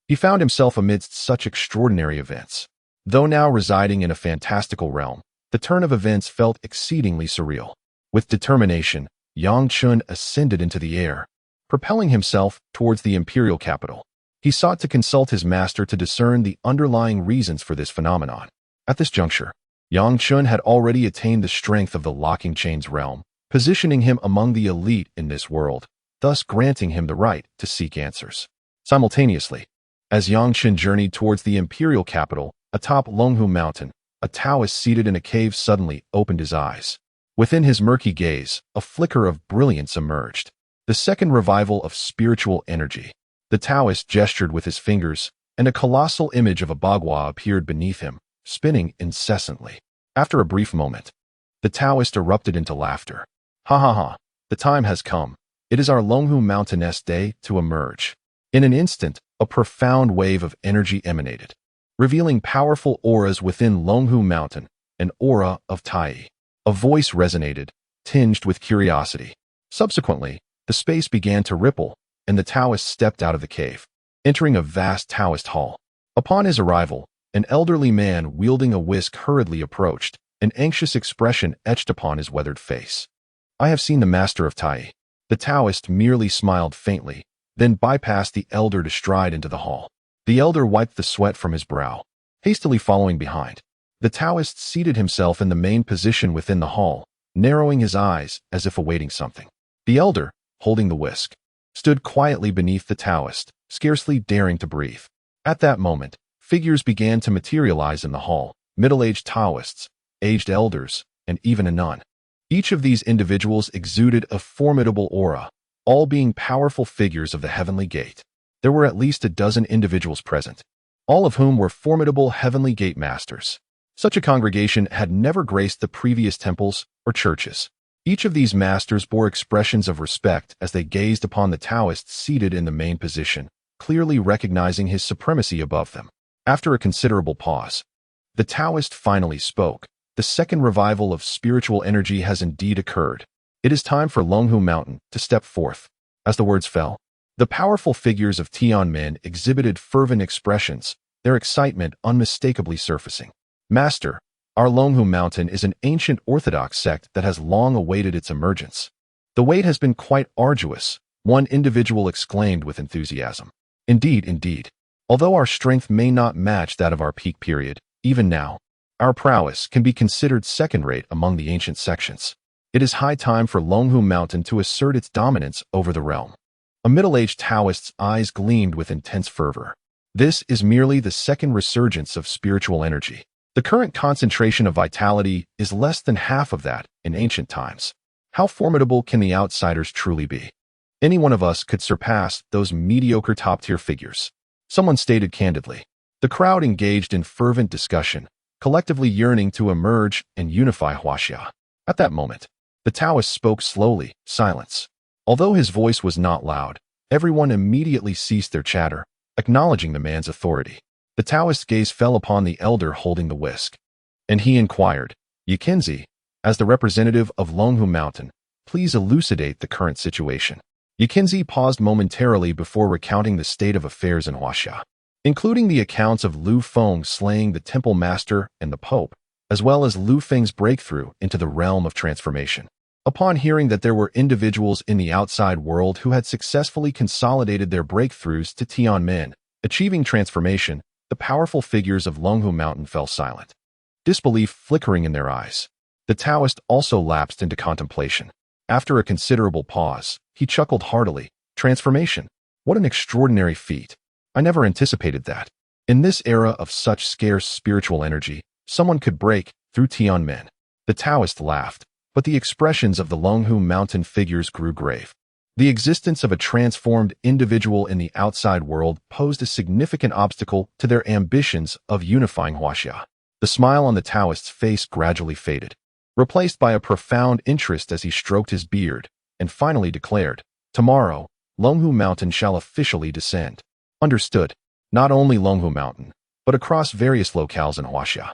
[SPEAKER 1] He found himself amidst such extraordinary events. Though now residing in a fantastical realm, the turn of events felt exceedingly surreal. With determination, Yang Chen ascended into the air, propelling himself towards the imperial capital. He sought to consult his master to discern the underlying reasons for this phenomenon. At this juncture, Yang Chun had already attained the strength of the locking chains realm, positioning him among the elite in this world, thus granting him the right to seek answers. Simultaneously, as Yang Chun journeyed towards the imperial capital, atop Longhu Mountain, a Taoist seated in a cave suddenly opened his eyes. Within his murky gaze, a flicker of brilliance emerged. The second revival of spiritual energy. The Taoist gestured with his fingers, and a colossal image of a bagua appeared beneath him, spinning incessantly. After a brief moment, the Taoist erupted into laughter. Ha ha ha, the time has come. It is our Longhu Mountain-esque day to emerge. In an instant, a profound wave of energy emanated, revealing powerful auras within Longhu Mountain, an aura of Tai. A voice resonated, tinged with curiosity. Subsequently, the space began to ripple, and the Taoist stepped out of the cave, entering a vast Taoist hall. Upon his arrival, an elderly man wielding a whisk hurriedly approached, an anxious expression etched upon his weathered face. I have seen the master of Tai. The Taoist merely smiled faintly, then bypassed the elder to stride into the hall. The elder wiped the sweat from his brow, hastily following behind. The Taoist seated himself in the main position within the hall, narrowing his eyes as if awaiting something. The elder, holding the whisk, stood quietly beneath the Taoist, scarcely daring to breathe. At that moment, figures began to materialize in the hall, middle-aged Taoists, aged elders, and even a nun. Each of these individuals exuded a formidable aura, all being powerful figures of the heavenly gate. There were at least a dozen individuals present, all of whom were formidable heavenly gate masters. Such a congregation had never graced the previous temples or churches. Each of these masters bore expressions of respect as they gazed upon the Taoist seated in the main position, clearly recognizing his supremacy above them. After a considerable pause, the Taoist finally spoke. The second revival of spiritual energy has indeed occurred. It is time for Longhu Mountain to step forth. As the words fell, the powerful figures of Tianmen exhibited fervent expressions, their excitement unmistakably surfacing. Master, our Longhu Mountain is an ancient orthodox sect that has long awaited its emergence. The wait has been quite arduous, one individual exclaimed with enthusiasm. Indeed, indeed. Although our strength may not match that of our peak period, even now, our prowess can be considered second-rate among the ancient sections. It is high time for Longhu Mountain to assert its dominance over the realm. A middle-aged Taoist's eyes gleamed with intense fervor. This is merely the second resurgence of spiritual energy. The current concentration of vitality is less than half of that in ancient times. How formidable can the outsiders truly be? Any one of us could surpass those mediocre top-tier figures. Someone stated candidly. The crowd engaged in fervent discussion, collectively yearning to emerge and unify Huaxia. At that moment, the Taoist spoke slowly, silence. Although his voice was not loud, everyone immediately ceased their chatter, acknowledging the man's authority. The Taoist's gaze fell upon the elder holding the whisk, and he inquired, Yikinzi, as the representative of Longhu Mountain, please elucidate the current situation. Yikinzi paused momentarily before recounting the state of affairs in Huaxia, including the accounts of Lu Feng slaying the temple master and the pope, as well as Lu Feng's breakthrough into the realm of transformation. Upon hearing that there were individuals in the outside world who had successfully consolidated their breakthroughs to Tianmen, achieving transformation, the powerful figures of Longhu Mountain fell silent, disbelief flickering in their eyes. The Taoist also lapsed into contemplation. After a considerable pause, he chuckled heartily. Transformation? What an extraordinary feat. I never anticipated that. In this era of such scarce spiritual energy, someone could break through Tianmen. The Taoist laughed, but the expressions of the Longhu Mountain figures grew grave. The existence of a transformed individual in the outside world posed a significant obstacle to their ambitions of unifying Huaxia. The smile on the Taoist's face gradually faded, replaced by a profound interest as he stroked his beard, and finally declared, Tomorrow, Longhu Mountain shall officially descend. Understood. Not only Longhu Mountain, but across various locales in Huaxia.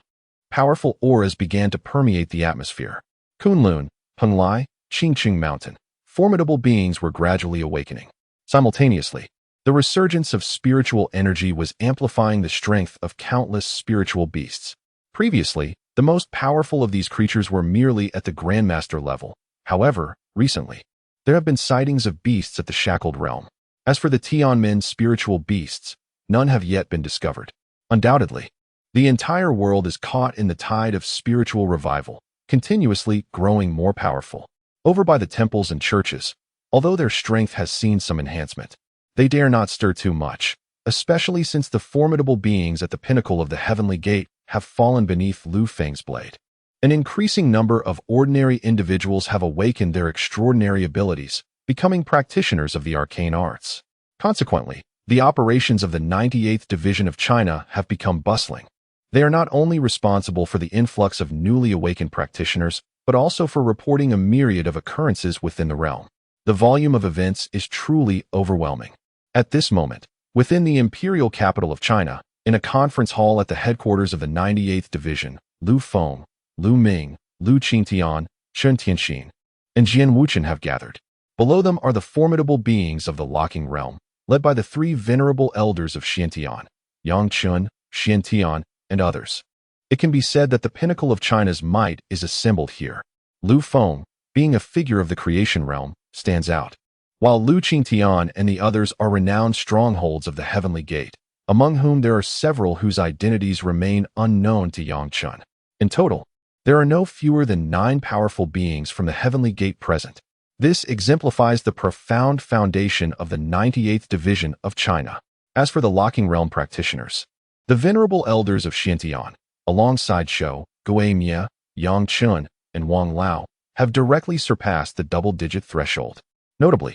[SPEAKER 1] Powerful auras began to permeate the atmosphere. Kunlun, Penglai, Qingqing Mountain. Formidable beings were gradually awakening. Simultaneously, the resurgence of spiritual energy was amplifying the strength of countless spiritual beasts. Previously, the most powerful of these creatures were merely at the Grandmaster level. However, recently, there have been sightings of beasts at the shackled realm. As for the Tianmen spiritual beasts, none have yet been discovered. Undoubtedly, the entire world is caught in the tide of spiritual revival, continuously growing more powerful. Over by the temples and churches, although their strength has seen some enhancement, they dare not stir too much, especially since the formidable beings at the pinnacle of the heavenly gate have fallen beneath Lu Feng's blade. An increasing number of ordinary individuals have awakened their extraordinary abilities, becoming practitioners of the arcane arts. Consequently, the operations of the 98th Division of China have become bustling. They are not only responsible for the influx of newly awakened practitioners, but also for reporting a myriad of occurrences within the realm. The volume of events is truly overwhelming. At this moment, within the imperial capital of China, in a conference hall at the headquarters of the 98th Division, Lu Feng, Lu Ming, Lu Qingtian, Chen Tianxin, and Jian Wuchen have gathered. Below them are the formidable beings of the locking realm, led by the three venerable elders of Xiantian, Yang Chun, Xiantian, and others. It can be said that the pinnacle of China's might is assembled here. Lu Feng, being a figure of the creation realm, stands out, while Lu Qingtian and the others are renowned strongholds of the heavenly gate, among whom there are several whose identities remain unknown to Yang Chun. In total, there are no fewer than 9 powerful beings from the heavenly gate present. This exemplifies the profound foundation of the 98th Division of China. As for the locking realm practitioners, the venerable elders of Xiantian, alongside Shou, Guimie, Yang Chun, and Wang Lao, have directly surpassed the double-digit threshold. Notably,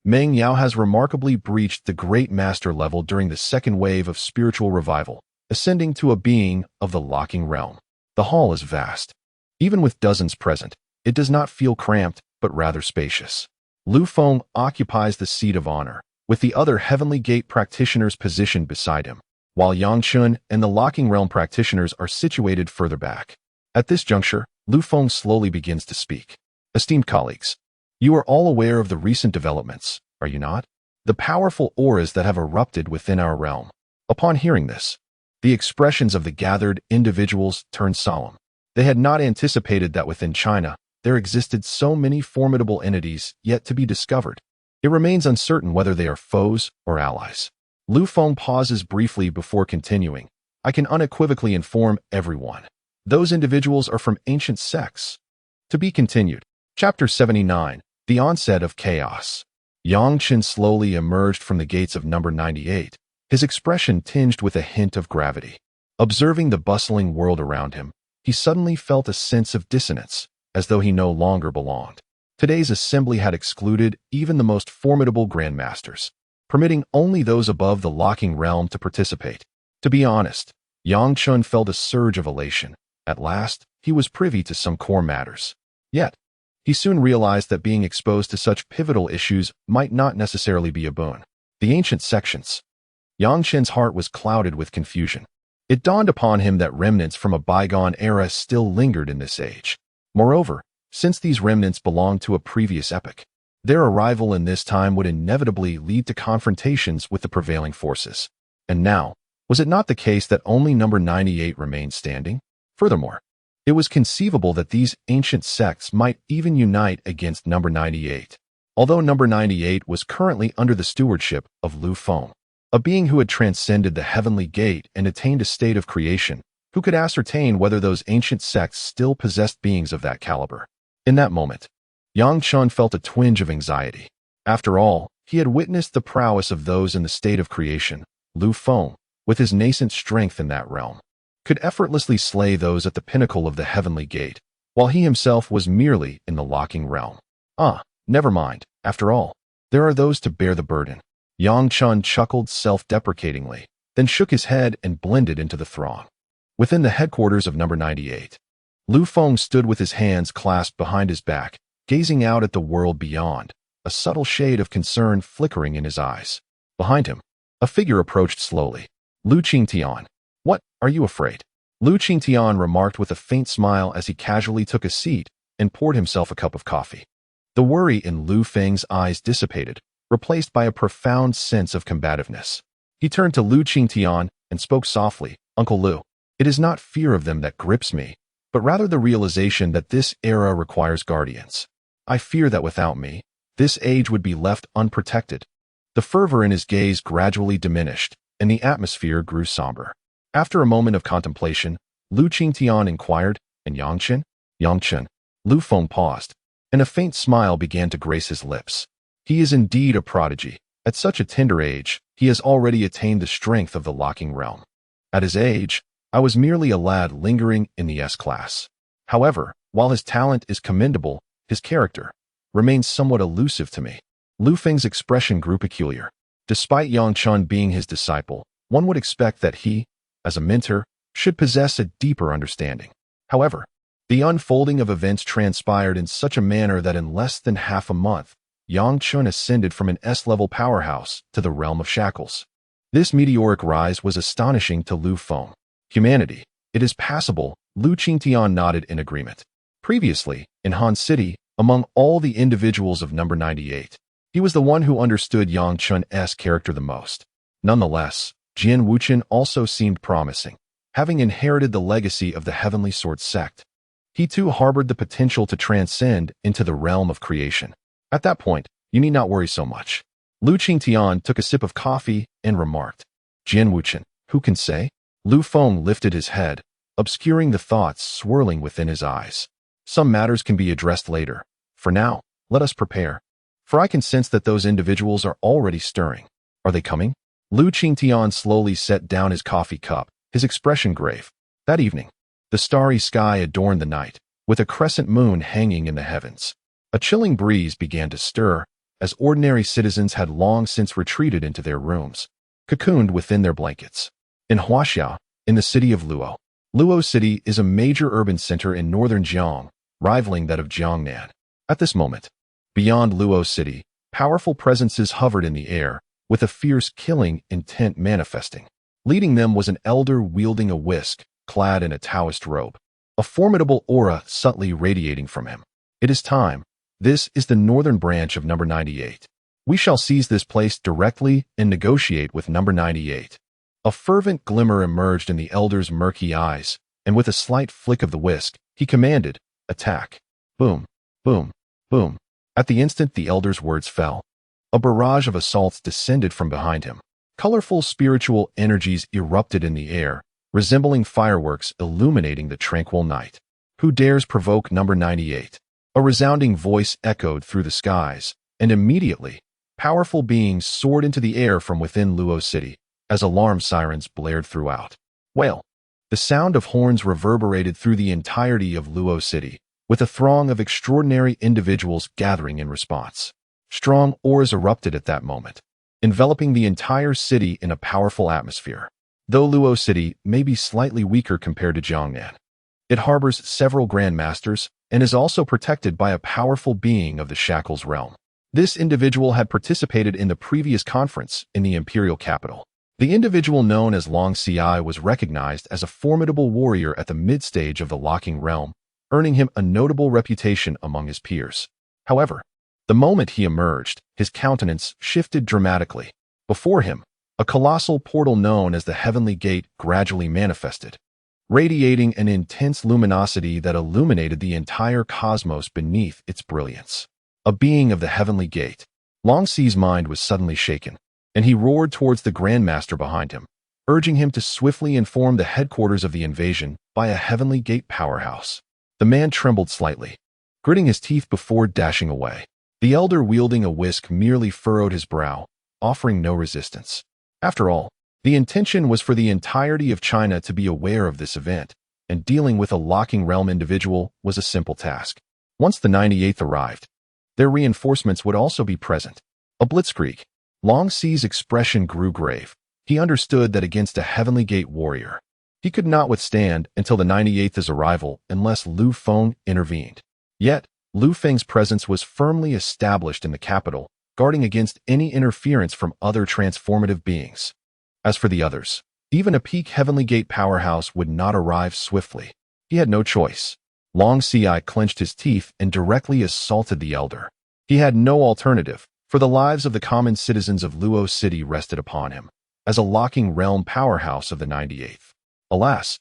[SPEAKER 1] Meng Yao has remarkably breached the great master level during the second wave of spiritual revival, ascending to a being of the locking realm. The hall is vast. Even with dozens present, it does not feel cramped, but rather spacious. Lu Feng occupies the seat of honor, with the other heavenly gate practitioners positioned beside him, while Yang Chun and the locking realm practitioners are situated further back. At this juncture, Lu Feng slowly begins to speak. Esteemed colleagues, you are all aware of the recent developments, are you not? The powerful auras that have erupted within our realm. Upon hearing this, the expressions of the gathered individuals turned solemn. They had not anticipated that within China, there existed so many formidable entities yet to be discovered. It remains uncertain whether they are foes or allies. Lu Feng pauses briefly before continuing. I can unequivocally inform everyone. Those individuals are from ancient sects. To be continued. Chapter 79. The Onset of Chaos. Yang Chen slowly emerged from the gates of number 98, his expression tinged with a hint of gravity. Observing the bustling world around him, he suddenly felt a sense of dissonance, as though he no longer belonged. Today's assembly had excluded even the most formidable grandmasters, permitting only those above the locking realm to participate. To be honest, Yang Chun felt a surge of elation. At last, he was privy to some core matters. Yet, he soon realized that being exposed to such pivotal issues might not necessarily be a boon. The ancient sections. Yang Chen's heart was clouded with confusion. It dawned upon him that remnants from a bygone era still lingered in this age. Moreover, since these remnants belonged to a previous epoch, their arrival in this time would inevitably lead to confrontations with the prevailing forces. And now, was it not the case that only number 98 remained standing? Furthermore, it was conceivable that these ancient sects might even unite against number 98. Although number 98 was currently under the stewardship of Lu Feng, a being who had transcended the heavenly gate and attained a state of creation, who could ascertain whether those ancient sects still possessed beings of that caliber. In that moment, Yang Chun felt a twinge of anxiety. After all, he had witnessed the prowess of those in the state of creation. Lu Feng, with his nascent strength in that realm, could effortlessly slay those at the pinnacle of the heavenly gate, while he himself was merely in the locking realm. Never mind. After all, there are those to bear the burden. Yang Chun chuckled self-deprecatingly, then shook his head and blended into the throng. Within the headquarters of number 98, Lu Feng stood with his hands clasped behind his back, gazing out at the world beyond, a subtle shade of concern flickering in his eyes. Behind him, a figure approached slowly. Lu Qingtian. What, are you afraid? Lu Qingtian remarked with a faint smile as he casually took a seat and poured himself a cup of coffee. The worry in Lu Feng's eyes dissipated, replaced by a profound sense of combativeness. He turned to Lu Qingtian and spoke softly. Uncle Lu, it is not fear of them that grips me, but rather the realization that this era requires guardians. I fear that without me, this age would be left unprotected. The fervor in his gaze gradually diminished, and the atmosphere grew somber. After a moment of contemplation, Lu Qingtian inquired, "And Yang Chen?" "Yang Chen." Lu Feng paused, and a faint smile began to grace his lips. "He is indeed a prodigy. At such a tender age, he has already attained the strength of the locking realm. At his age, I was merely a lad lingering in the S-class. However, while his talent is commendable, his character remains somewhat elusive to me." Lu Feng's expression grew peculiar. Despite Yang Chen being his disciple, one would expect that he, as a mentor, should possess a deeper understanding. However, the unfolding of events transpired in such a manner that in less than half a month, Yang Chen ascended from an S-level powerhouse to the realm of shackles. This meteoric rise was astonishing to Lu Feng. "Humanity, it is passable," Lu Qingtian nodded in agreement. Previously, in Han City, among all the individuals of number 98, he was the one who understood Yang Chen's character the most. Nonetheless, Jian Wuchen also seemed promising, having inherited the legacy of the Heavenly Sword sect. He too harbored the potential to transcend into the realm of creation. At that point, you need not worry so much. Lu Qingtian took a sip of coffee and remarked, "Jian Wuchen, who can say?" Lu Feng lifted his head, obscuring the thoughts swirling within his eyes. "Some matters can be addressed later. For now, let us prepare. For I can sense that those individuals are already stirring. Are they coming?" Lu Qingtian slowly set down his coffee cup, his expression grave. That evening, the starry sky adorned the night, with a crescent moon hanging in the heavens. A chilling breeze began to stir, as ordinary citizens had long since retreated into their rooms, cocooned within their blankets. In Huaxia, in the city of Luo. Luo City is a major urban center in northern Jiang, rivaling that of Jiangnan. At this moment, beyond Luo City, powerful presences hovered in the air, with a fierce killing intent manifesting. Leading them was an elder wielding a whisk, clad in a Taoist robe, a formidable aura subtly radiating from him. "It is time. This is the northern branch of number 98. We shall seize this place directly and negotiate with number 98. A fervent glimmer emerged in the elder's murky eyes, and with a slight flick of the whisk, he commanded, "Attack." Boom, boom, boom. At the instant the elder's words fell, a barrage of assaults descended from behind him. Colorful spiritual energies erupted in the air, resembling fireworks illuminating the tranquil night. "Who dares provoke number 98? A resounding voice echoed through the skies, and immediately, powerful beings soared into the air from within Luo City, as alarm sirens blared throughout. Wail. The sound of horns reverberated through the entirety of Luo City, with a throng of extraordinary individuals gathering in response. Strong auras erupted at that moment, enveloping the entire city in a powerful atmosphere. Though Luo City may be slightly weaker compared to Jiangnan, it harbors several Grandmasters and is also protected by a powerful being of the Shackles realm. This individual had participated in the previous conference in the imperial capital. The individual known as Long Ci was recognized as a formidable warrior at the mid-stage of the locking realm, earning him a notable reputation among his peers. However, the moment he emerged, his countenance shifted dramatically. Before him, a colossal portal known as the Heavenly Gate gradually manifested, radiating an intense luminosity that illuminated the entire cosmos beneath its brilliance. A being of the Heavenly Gate. Long Ci's mind was suddenly shaken, and he roared towards the Grandmaster behind him, urging him to swiftly inform the headquarters of the invasion by a Heavenly Gate powerhouse. The man trembled slightly, gritting his teeth before dashing away. The elder wielding a whisk merely furrowed his brow, offering no resistance. After all, the intention was for the entirety of China to be aware of this event, and dealing with a locking realm individual was a simple task. Once the 98th arrived, their reinforcements would also be present. A blitzkrieg. Long Ci's expression grew grave. He understood that against a Heavenly Gate warrior, he could not withstand until the 98th's arrival unless Lu Feng intervened. Yet, Lu Feng's presence was firmly established in the capital, guarding against any interference from other transformative beings. As for the others, even a peak Heavenly Gate powerhouse would not arrive swiftly. He had no choice. Long Ci clenched his teeth and directly assaulted the elder. He had no alternative, for the lives of the common citizens of Luo City rested upon him, as a locking realm powerhouse of the 98th. Alas,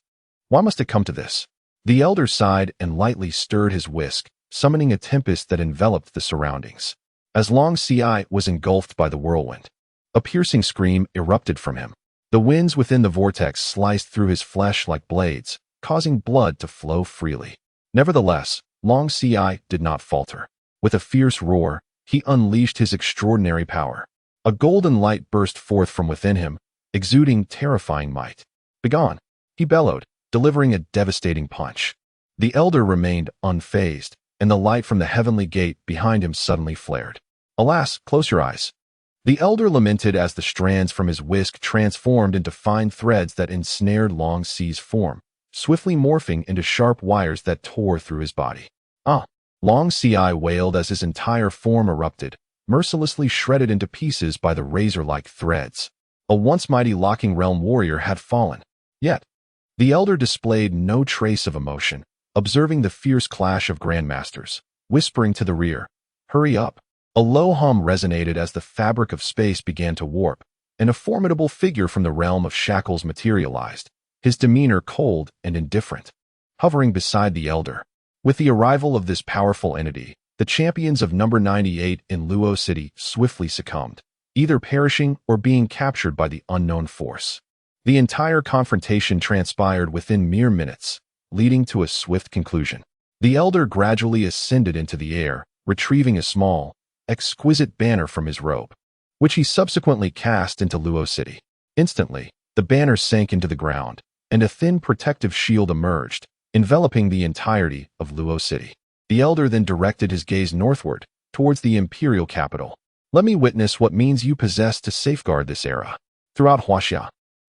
[SPEAKER 1] why must it come to this? The elder sighed and lightly stirred his whisk, summoning a tempest that enveloped the surroundings. As Long Ci was engulfed by the whirlwind, a piercing scream erupted from him. The winds within the vortex sliced through his flesh like blades, causing blood to flow freely. Nevertheless, Long Ci did not falter. With a fierce roar, he unleashed his extraordinary power. A golden light burst forth from within him, exuding terrifying might. "Begone!" he bellowed, delivering a devastating punch. The elder remained unfazed, and the light from the heavenly gate behind him suddenly flared. "Alas, close your eyes." The elder lamented as the strands from his whisk transformed into fine threads that ensnared Long Ci's form, swiftly morphing into sharp wires that tore through his body. "Ah!" Long Ci wailed as his entire form erupted, mercilessly shredded into pieces by the razor-like threads. A once mighty locking realm warrior had fallen. Yet, the elder displayed no trace of emotion, observing the fierce clash of grandmasters, whispering to the rear, "Hurry up." A low hum resonated as the fabric of space began to warp, and a formidable figure from the realm of shackles materialized, his demeanor cold and indifferent, hovering beside the elder. With the arrival of this powerful entity, the champions of number 98 in Luo City swiftly succumbed, either perishing or being captured by the unknown force. The entire confrontation transpired within mere minutes, leading to a swift conclusion. The elder gradually ascended into the air, retrieving a small, exquisite banner from his robe, which he subsequently cast into Luo City. Instantly, the banner sank into the ground, and a thin protective shield emerged, enveloping the entirety of Luo City. The elder then directed his gaze northward, towards the imperial capital. "Let me witness what means you possess to safeguard this era." Throughout Huaxia,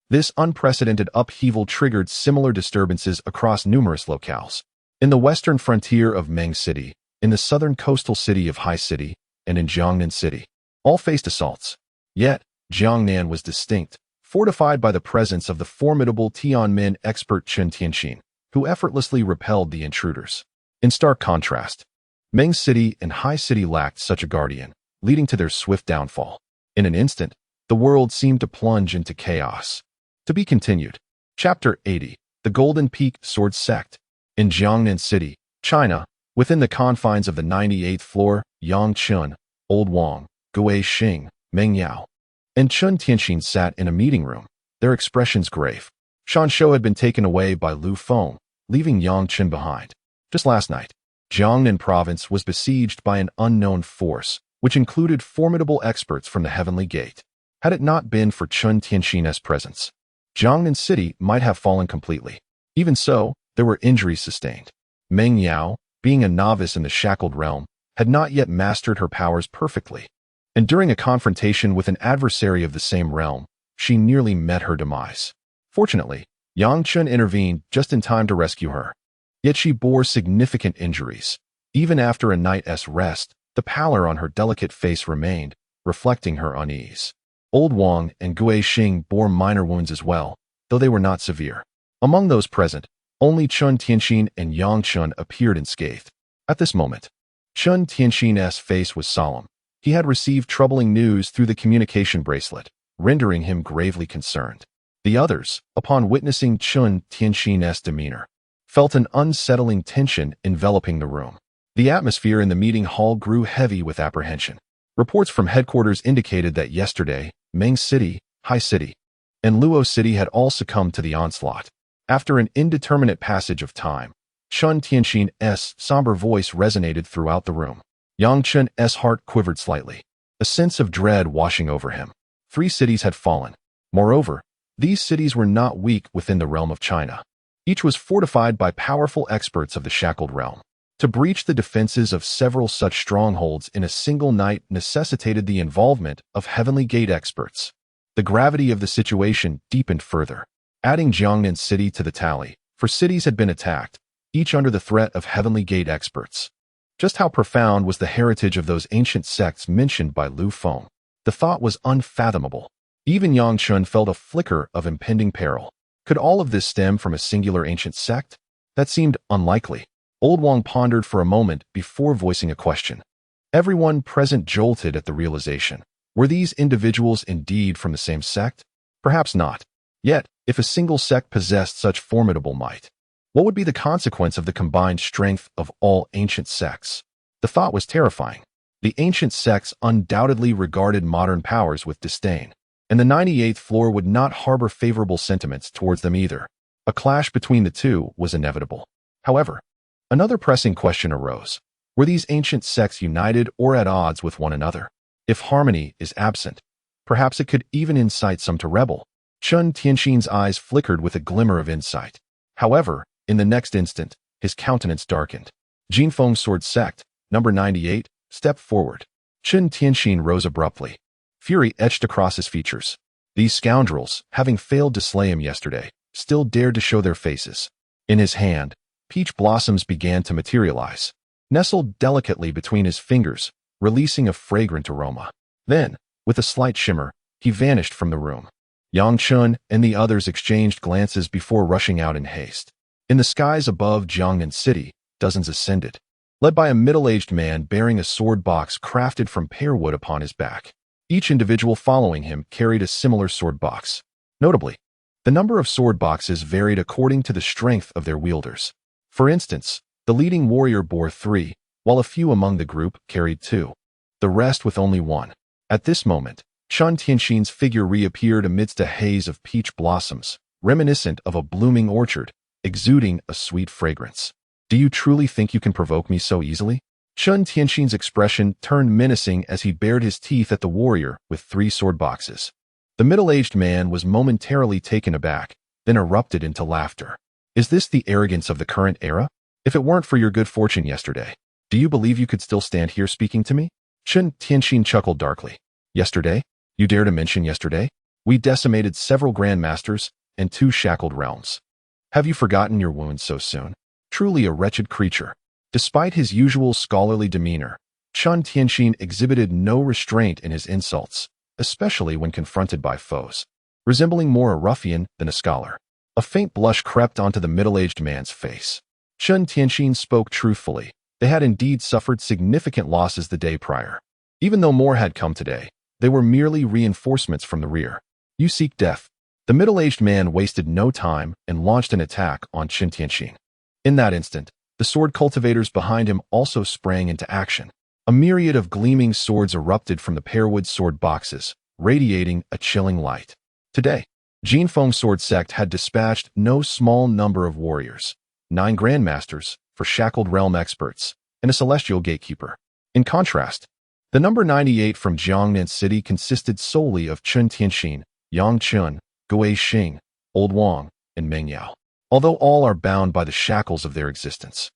[SPEAKER 1] this unprecedented upheaval triggered similar disturbances across numerous locales. In the western frontier of Meng City, in the southern coastal city of Hai City, and in Jiangnan City, all faced assaults. Yet, Jiangnan was distinct, fortified by the presence of the formidable Tianmin expert Chen Tianxin, who effortlessly repelled the intruders. In stark contrast, Meng City and Hai City lacked such a guardian, leading to their swift downfall. In an instant, the world seemed to plunge into chaos. To be continued. Chapter 80. The Golden Peak Sword Sect. In Jiangnan City, China, within the confines of the 98th floor, Yang Chun, Old Wang, Gui Xing, Meng Yao, and Chen Tianxin sat in a meeting room, their expressions grave. Shan Shou had been taken away by Lu Feng, leaving Yang Chen behind. Just last night, Jiangnan province was besieged by an unknown force, which included formidable experts from the Heavenly Gate. Had it not been for Chen Tianxin's presence, Jiangnan City might have fallen completely. Even so, there were injuries sustained. Meng Yao, being a novice in the shackled realm, had not yet mastered her powers perfectly, and during a confrontation with an adversary of the same realm, she nearly met her demise. Fortunately, Yang Chen intervened just in time to rescue her. Yet she bore significant injuries. Even after a night's rest, the pallor on her delicate face remained, reflecting her unease. Old Wang and Gui Xing bore minor wounds as well, though they were not severe. Among those present, only Chen Tianxin and Yang Chen appeared unscathed. At this moment, Chen Tianxin's face was solemn. He had received troubling news through the communication bracelet, rendering him gravely concerned. The others, upon witnessing Chen Tianxin's demeanor, felt an unsettling tension enveloping the room. The atmosphere in the meeting hall grew heavy with apprehension. Reports from headquarters indicated that yesterday, Meng City, Hai City, and Luo City had all succumbed to the onslaught. After an indeterminate passage of time, Chen Tianxin's somber voice resonated throughout the room. Yang Chen's heart quivered slightly, a sense of dread washing over him. 3 cities had fallen. Moreover, these cities were not weak within the realm of China. Each was fortified by powerful experts of the shackled realm. To breach the defenses of several such strongholds in a single night necessitated the involvement of Heavenly Gate experts. The gravity of the situation deepened further, adding Jiangnan City to the tally, for cities had been attacked, each under the threat of Heavenly Gate experts. Just how profound was the heritage of those ancient sects mentioned by Lu Feng? The thought was unfathomable. Even Yang Chen felt a flicker of impending peril. Could all of this stem from a singular ancient sect? That seemed unlikely. Old Wang pondered for a moment before voicing a question. Everyone present jolted at the realization. Were these individuals indeed from the same sect? Perhaps not. Yet, if a single sect possessed such formidable might, what would be the consequence of the combined strength of all ancient sects? The thought was terrifying. The ancient sects undoubtedly regarded modern powers with disdain, and the 98th floor would not harbor favorable sentiments towards them either. A clash between the two was inevitable. However, another pressing question arose. Were these ancient sects united or at odds with one another? If harmony is absent, perhaps it could even incite some to rebel. Chen Tianxin's eyes flickered with a glimmer of insight. However, in the next instant, his countenance darkened. Jinfeng's sword sect, number 98, stepped forward. Chen Tianxin rose abruptly. Fury etched across his features. These scoundrels, having failed to slay him yesterday, still dared to show their faces. In his hand, peach blossoms began to materialize, nestled delicately between his fingers, releasing a fragrant aroma. Then, with a slight shimmer, he vanished from the room. Yang Chun and the others exchanged glances before rushing out in haste. In the skies above Jiangnan City, dozens ascended, led by a middle-aged man bearing a sword box crafted from pear wood upon his back. Each individual following him carried a similar sword box. Notably, the number of sword boxes varied according to the strength of their wielders. For instance, the leading warrior bore 3, while a few among the group carried 2. The rest with only 1. At this moment, Chen Tianxin's figure reappeared amidst a haze of peach blossoms, reminiscent of a blooming orchard, exuding a sweet fragrance. Do you truly think you can provoke me so easily? Chen Tianxin's expression turned menacing as he bared his teeth at the warrior with 3 sword boxes. The middle-aged man was momentarily taken aback, then erupted into laughter. Is this the arrogance of the current era? If it weren't for your good fortune yesterday, do you believe you could still stand here speaking to me? Chen Tianxin chuckled darkly. Yesterday? You dare to mention yesterday? We decimated several Grandmasters and 2 shackled realms. Have you forgotten your wounds so soon? Truly a wretched creature. Despite his usual scholarly demeanor, Chen Tianxin exhibited no restraint in his insults, especially when confronted by foes, resembling more a ruffian than a scholar. A faint blush crept onto the middle-aged man's face. Chen Tianxin spoke truthfully. They had indeed suffered significant losses the day prior. Even though more had come today, they were merely reinforcements from the rear. You seek death. The middle-aged man wasted no time and launched an attack on Chen Tianxin. In that instant, the sword cultivators behind him also sprang into action. A myriad of gleaming swords erupted from the pearwood sword boxes, radiating a chilling light. Today, Jinfeng's sword sect had dispatched no small number of warriors, 9 Grandmasters, for shackled realm experts, and a celestial gatekeeper. In contrast, the number 98 from Jiangnan City consisted solely of Chen Tianxin, Yang Chun, Gui Xing, Old Wang, and Meng Yao. Although all are bound by the shackles of their existence,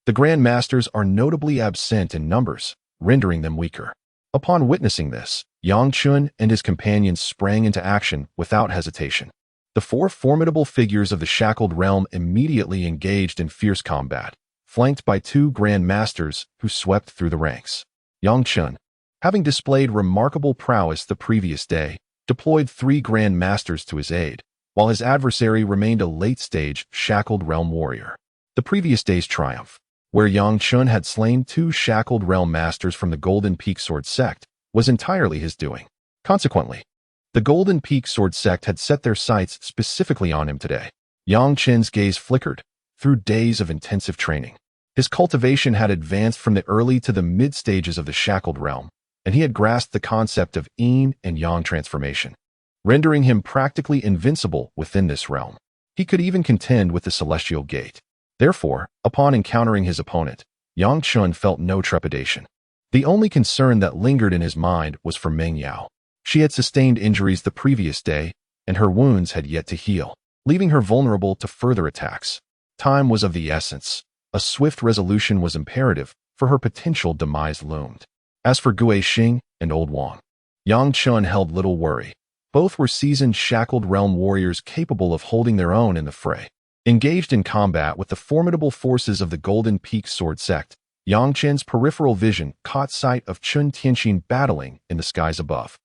[SPEAKER 1] the Grandmasters are notably absent in numbers, rendering them weaker. Upon witnessing this, Yang Chun and his companions sprang into action without hesitation. The 4 formidable figures of the shackled realm immediately engaged in fierce combat, flanked by 2 Grandmasters who swept through the ranks. Yang Chun, having displayed remarkable prowess the previous day, deployed 3 Grandmasters to his aid, while his adversary remained a late-stage shackled realm warrior. The previous day's triumph, where Yang Chun had slain 2 shackled realm masters from the Golden Peak Sword sect, was entirely his doing. Consequently, the Golden Peak Sword sect had set their sights specifically on him today. Yang Chen's gaze flickered. Through days of intensive training, his cultivation had advanced from the early to the mid stages of the shackled realm, and he had grasped the concept of yin and yang transformation, rendering him practically invincible within this realm. He could even contend with the celestial gate. Therefore, upon encountering his opponent, Yang Chun felt no trepidation. The only concern that lingered in his mind was for Meng Yao. She had sustained injuries the previous day, and her wounds had yet to heal, leaving her vulnerable to further attacks. Time was of the essence. A swift resolution was imperative, for her potential demise loomed. As for Gui Xing and Old Wang, Yang Chun held little worry. Both were seasoned shackled realm warriors capable of holding their own in the fray. Engaged in combat with the formidable forces of the Golden Peak Sword sect, Yang Chen's peripheral vision caught sight of Chen Tianxin battling in the skies above.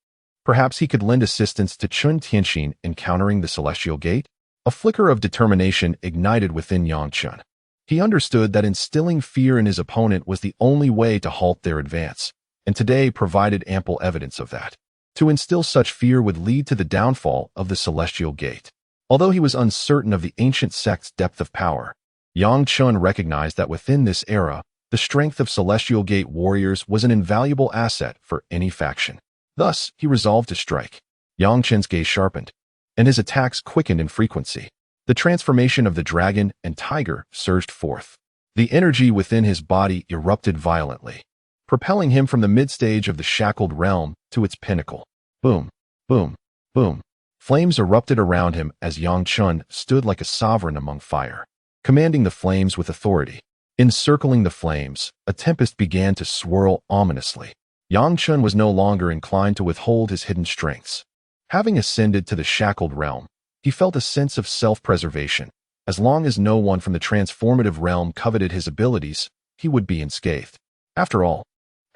[SPEAKER 1] Perhaps he could lend assistance to Chen Tianxin in countering the Celestial Gate? A flicker of determination ignited within Yang Chun. He understood that instilling fear in his opponent was the only way to halt their advance, and today provided ample evidence of that. To instill such fear would lead to the downfall of the Celestial Gate. Although he was uncertain of the ancient sect's depth of power, Yang Chun recognized that within this era, the strength of Celestial Gate warriors was an invaluable asset for any faction. Thus, he resolved to strike. Yang Chen's gaze sharpened, and his attacks quickened in frequency. The transformation of the dragon and tiger surged forth. The energy within his body erupted violently, propelling him from the mid-stage of the shackled realm to its pinnacle. Boom, boom, boom. Flames erupted around him as Yang Chen stood like a sovereign among fire, commanding the flames with authority. Encircling the flames, a tempest began to swirl ominously. Yang Chen was no longer inclined to withhold his hidden strengths. Having ascended to the shackled realm, he felt a sense of self-preservation. As long as no one from the transformative realm coveted his abilities, he would be unscathed. After all,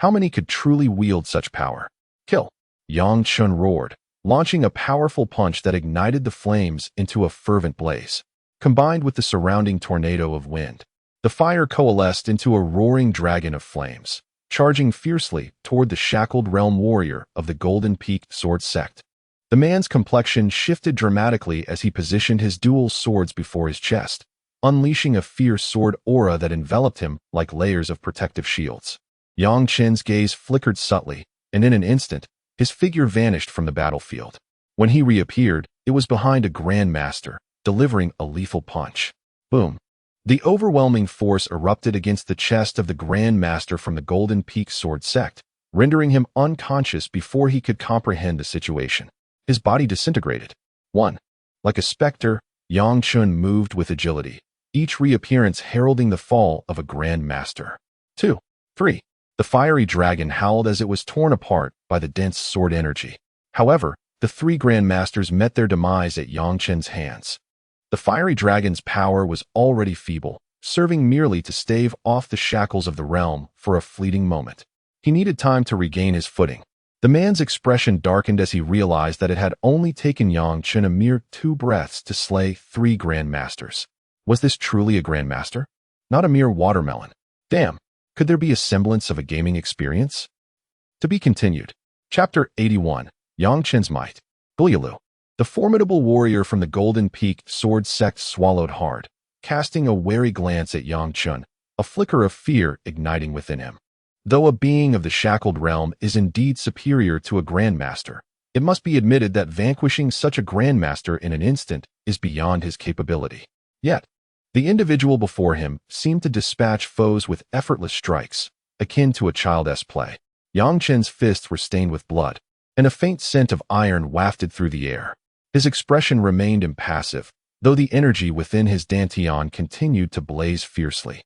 [SPEAKER 1] how many could truly wield such power? Kill! Yang Chen roared, launching a powerful punch that ignited the flames into a fervent blaze. Combined with the surrounding tornado of wind, the fire coalesced into a roaring dragon of flames, charging fiercely toward the shackled realm warrior of the Golden Peak Sword Sect. The man's complexion shifted dramatically as he positioned his dual swords before his chest, unleashing a fierce sword aura that enveloped him like layers of protective shields. Yang Chen's gaze flickered subtly, and in an instant, his figure vanished from the battlefield. When he reappeared, it was behind a Grandmaster, delivering a lethal punch. Boom! The overwhelming force erupted against the chest of the Grandmaster from the Golden Peak Sword Sect, rendering him unconscious before he could comprehend the situation. His body disintegrated. 1. Like a specter, Yang Chen moved with agility, each reappearance heralding the fall of a Grandmaster. 2. 3. The fiery dragon howled as it was torn apart by the dense sword energy. However, the 3 Grandmasters met their demise at Yang Chen's hands. The fiery dragon's power was already feeble, serving merely to stave off the shackles of the realm for a fleeting moment. He needed time to regain his footing. The man's expression darkened as he realized that it had only taken Yang Chen a mere 2 breaths to slay 3 Grandmasters. Was this truly a Grandmaster? Not a mere watermelon. Damn, could there be a semblance of a gaming experience? To be continued. Chapter 81. Yang Chen's Might. Gulialu. The formidable warrior from the Golden Peak Sword Sect swallowed hard, casting a wary glance at Yang Chen, a flicker of fear igniting within him. Though a being of the shackled realm is indeed superior to a Grandmaster, it must be admitted that vanquishing such a Grandmaster in an instant is beyond his capability. Yet, the individual before him seemed to dispatch foes with effortless strikes, akin to a child's play. Yang Chen's fists were stained with blood, and a faint scent of iron wafted through the air. His expression remained impassive, though the energy within his dantian continued to blaze fiercely.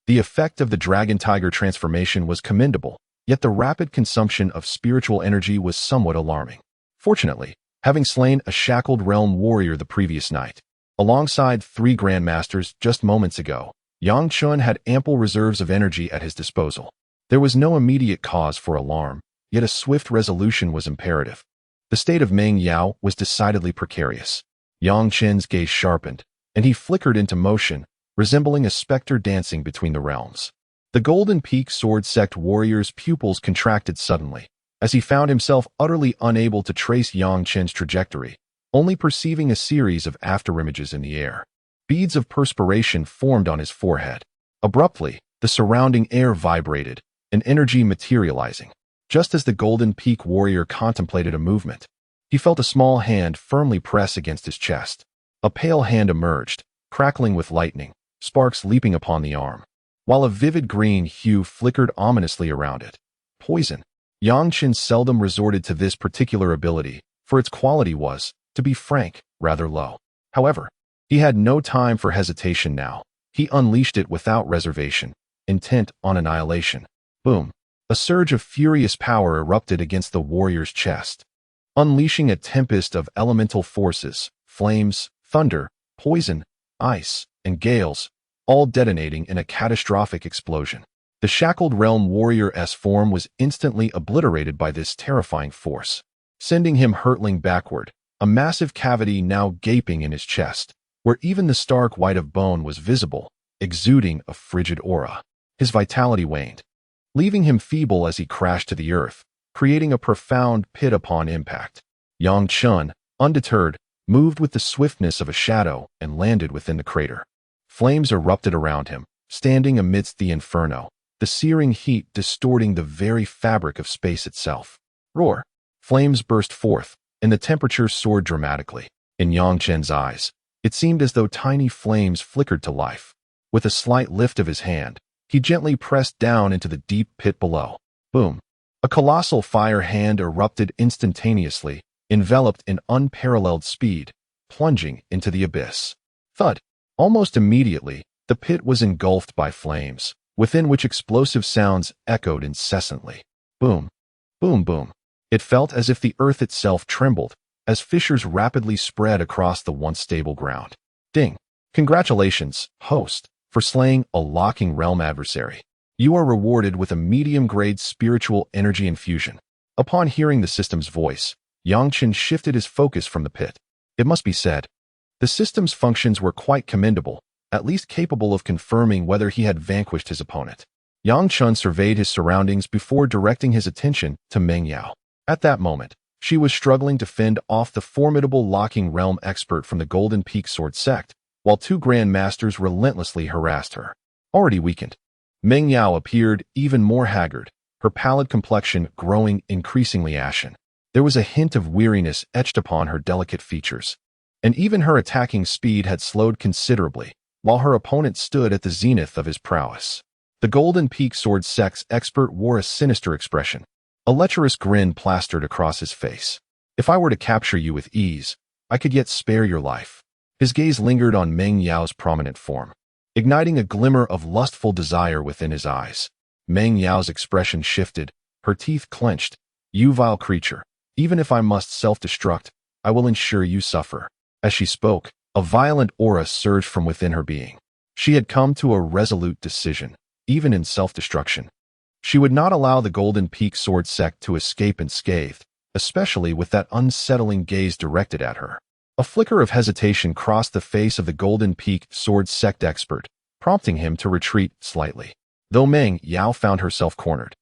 [SPEAKER 1] The effect of the dragon-tiger transformation was commendable, yet the rapid consumption of spiritual energy was somewhat alarming. Fortunately, having slain a shackled realm warrior the previous night, alongside 3 Grandmasters just moments ago, Yang Chen had ample reserves of energy at his disposal. There was no immediate cause for alarm, yet a swift resolution was imperative. The state of Meng Yao was decidedly precarious. Yang Chen's gaze sharpened, and he flickered into motion, resembling a specter dancing between the realms. The Golden Peak Sword Sect warrior's pupils contracted suddenly, as he found himself utterly unable to trace Yang Chen's trajectory, only perceiving a series of afterimages in the air. Beads of perspiration formed on his forehead. Abruptly, the surrounding air vibrated, an energy materializing. Just as the Golden Peak warrior contemplated a movement, he felt a small hand firmly press against his chest. A pale hand emerged, crackling with lightning, sparks leaping upon the arm, while a vivid green hue flickered ominously around it. Poison. Yang Chen seldom resorted to this particular ability, for its quality was, to be frank, rather low. However, he had no time for hesitation now. He unleashed it without reservation, intent on annihilation. Boom. A surge of furious power erupted against the warrior's chest, unleashing a tempest of elemental forces, flames, thunder, poison, ice, and gales, all detonating in a catastrophic explosion. The shackled realm warrior's form was instantly obliterated by this terrifying force, sending him hurtling backward, a massive cavity now gaping in his chest, where even the stark white of bone was visible, exuding a frigid aura. His vitality waned, leaving him feeble as he crashed to the earth, creating a profound pit upon impact. Yang Chen, undeterred, moved with the swiftness of a shadow and landed within the crater. Flames erupted around him, standing amidst the inferno, the searing heat distorting the very fabric of space itself. Roar! Flames burst forth, and the temperature soared dramatically. In Yang Chen's eyes, it seemed as though tiny flames flickered to life. With a slight lift of his hand, he gently pressed down into the deep pit below. Boom! A colossal fire hand erupted instantaneously, enveloped in unparalleled speed, plunging into the abyss. Thud! Almost immediately, the pit was engulfed by flames, within which explosive sounds echoed incessantly. Boom! Boom boom! It felt as if the earth itself trembled, as fissures rapidly spread across the once stable ground. Ding! Congratulations, host, for slaying a locking realm adversary. You are rewarded with a medium-grade spiritual energy infusion. Upon hearing the system's voice, Yang Chen shifted his focus from the pit. It must be said, the system's functions were quite commendable, at least capable of confirming whether he had vanquished his opponent. Yang Chen surveyed his surroundings before directing his attention to Meng Yao. At that moment, she was struggling to fend off the formidable locking realm expert from the Golden Peak Sword sect, while two Grandmasters relentlessly harassed her. Already weakened, Meng Yao appeared even more haggard, her pallid complexion growing increasingly ashen. There was a hint of weariness etched upon her delicate features, and even her attacking speed had slowed considerably, while her opponent stood at the zenith of his prowess. The Golden Peak Sword sect's expert wore a sinister expression. A lecherous grin plastered across his face. If I were to capture you with ease, I could yet spare your life. His gaze lingered on Meng Yao's prominent form, igniting a glimmer of lustful desire within his eyes. Meng Yao's expression shifted, her teeth clenched. You vile creature, even if I must self-destruct, I will ensure you suffer. As she spoke, a violent aura surged from within her being. She had come to a resolute decision, even in self-destruction. She would not allow the Golden Peak Sword sect to escape unscathed, especially with that unsettling gaze directed at her. A flicker of hesitation crossed the face of the Golden Peak Sword sect expert, prompting him to retreat slightly. Though Meng Yao found herself cornered,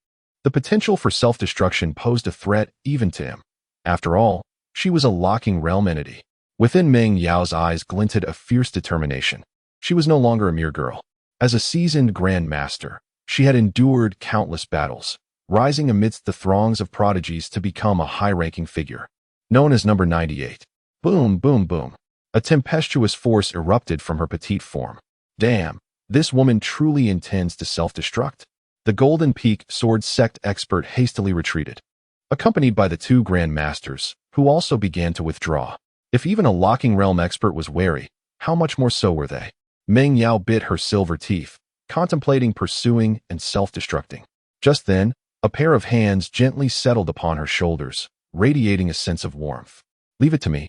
[SPEAKER 1] the potential for self-destruction posed a threat even to him. After all, she was a locking realm entity. Within Meng Yao's eyes glinted a fierce determination. She was no longer a mere girl. As a seasoned Grandmaster, she had endured countless battles, rising amidst the throngs of prodigies to become a high-ranking figure. Known as Number 98. Boom, boom, boom. A tempestuous force erupted from her petite form. Damn, this woman truly intends to self-destruct. The Golden Peak Sword sect expert hastily retreated, accompanied by the two Grandmasters, who also began to withdraw. If even a locking realm expert was wary, how much more so were they? Meng Yao bit her silver teeth, contemplating pursuing and self-destructing. Just then, a pair of hands gently settled upon her shoulders, radiating a sense of warmth. Leave it to me.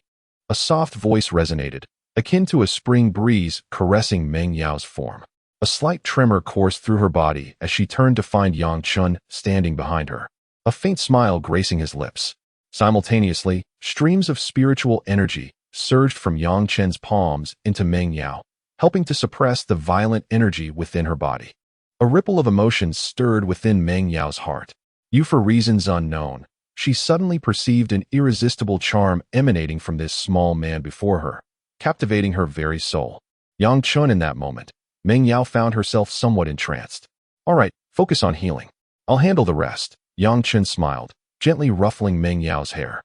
[SPEAKER 1] A soft voice resonated, akin to a spring breeze caressing Meng Yao's form. A slight tremor coursed through her body as she turned to find Yang Chen standing behind her, a faint smile gracing his lips. Simultaneously, streams of spiritual energy surged from Yang Chen's palms into Meng Yao, helping to suppress the violent energy within her body. A ripple of emotion stirred within Meng Yao's heart. For reasons unknown, she suddenly perceived an irresistible charm emanating from this small man before her, captivating her very soul. Yang Chen in that moment, Meng Yao found herself somewhat entranced. All right, focus on healing. I'll handle the rest. Yang Chen smiled, gently ruffling Meng Yao's hair.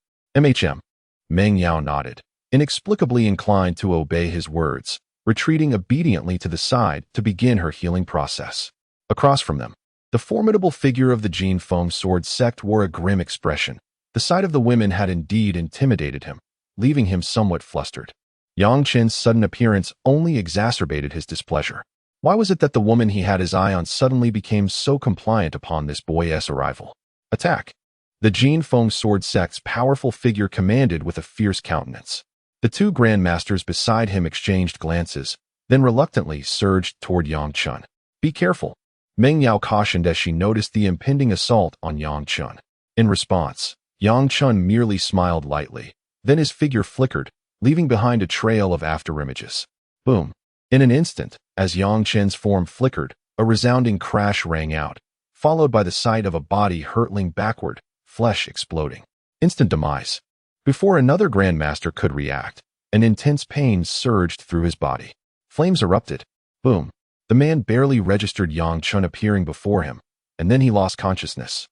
[SPEAKER 1] Meng Yao nodded, inexplicably inclined to obey his words, retreating obediently to the side to begin her healing process. Across from them, the formidable figure of the Jin Feng Sword sect wore a grim expression. The sight of the women had indeed intimidated him, leaving him somewhat flustered. Yang Chen's sudden appearance only exacerbated his displeasure. Why was it that the woman he had his eye on suddenly became so compliant upon this boy's arrival? Attack! The Jin Feng Sword sect's powerful figure commanded with a fierce countenance. The two Grandmasters beside him exchanged glances, then reluctantly surged toward Yang Chen. Be careful, Meng Yao cautioned as she noticed the impending assault on Yang Chen. In response, Yang Chen merely smiled lightly, then his figure flickered, leaving behind a trail of afterimages. Boom! In an instant, as Yang Chen's form flickered, a resounding crash rang out, followed by the sight of a body hurtling backward, flesh exploding. Instant demise. Before another Grandmaster could react, an intense pain surged through his body. Flames erupted. Boom! The man barely registered Yang Chen appearing before him, and then he lost consciousness,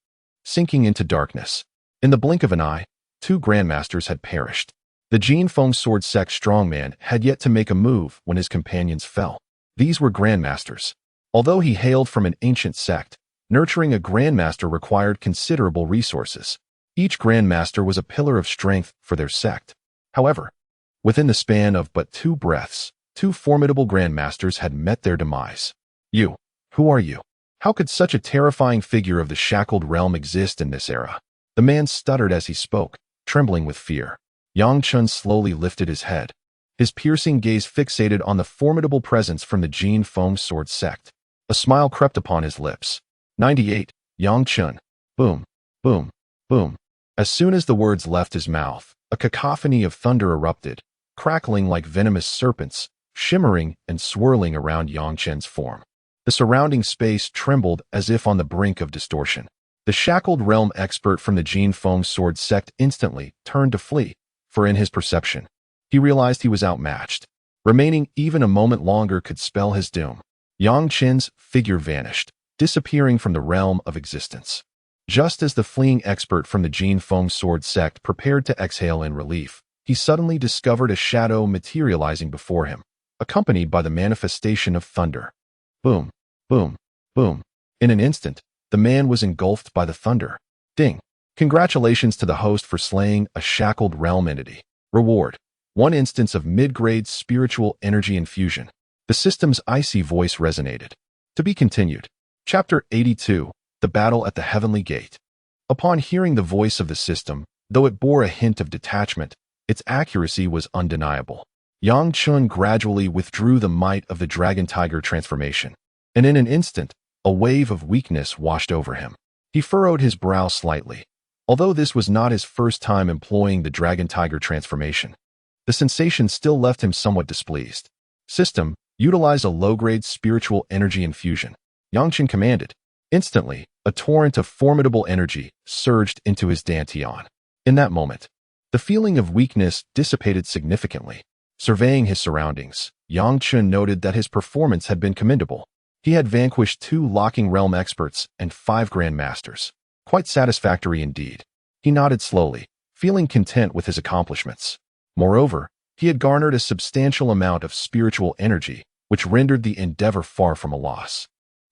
[SPEAKER 1] sinking into darkness. In the blink of an eye, 2 Grandmasters had perished. The Jin Feng Sword Sect strongman had yet to make a move when his companions fell. These were Grandmasters. Although he hailed from an ancient sect, nurturing a Grandmaster required considerable resources. Each Grandmaster was a pillar of strength for their sect. However, within the span of but 2 breaths, 2 formidable Grandmasters had met their demise. You, who are you? How could such a terrifying figure of the shackled realm exist in this era? The man stuttered as he spoke, trembling with fear. Chen slowly lifted his head, his piercing gaze fixated on the formidable presence from the Jin Feng Sword Sect. A smile crept upon his lips. 98, Chen. Boom, boom, boom. As soon as the words left his mouth, a cacophony of thunder erupted, crackling like venomous serpents, shimmering and swirling around Chen's form. The surrounding space trembled as if on the brink of distortion. The shackled realm expert from the Jin Feng Sword Sect instantly turned to flee, for in his perception, he realized he was outmatched. Remaining even a moment longer could spell his doom. Chen's figure vanished, disappearing from the realm of existence. Just as the fleeing expert from the Jin Feng Sword Sect prepared to exhale in relief, he suddenly discovered a shadow materializing before him, accompanied by the manifestation of thunder. Boom, boom, boom. In an instant, the man was engulfed by the thunder. Ding. Congratulations to the host for slaying a shackled realm entity. Reward: 1 instance of mid-grade spiritual energy infusion. The system's icy voice resonated. To be continued. Chapter 82, The Battle at the Heavenly Gate. Upon hearing the voice of the system, though it bore a hint of detachment, its accuracy was undeniable. Chen gradually withdrew the might of the Dragon Tiger transformation, and in an instant, a wave of weakness washed over him. He furrowed his brow slightly. Although this was not his first time employing the Dragon Tiger transformation, the sensation still left him somewhat displeased. System, utilize a low-grade spiritual energy infusion. Chen commanded. Instantly, a torrent of formidable energy surged into his dantian. In that moment, the feeling of weakness dissipated significantly. Surveying his surroundings, Chen noted that his performance had been commendable. He had vanquished 2 locking realm experts and 5 Grandmasters. Quite satisfactory indeed. He nodded slowly, feeling content with his accomplishments. Moreover, he had garnered a substantial amount of spiritual energy, which rendered the endeavor far from a loss.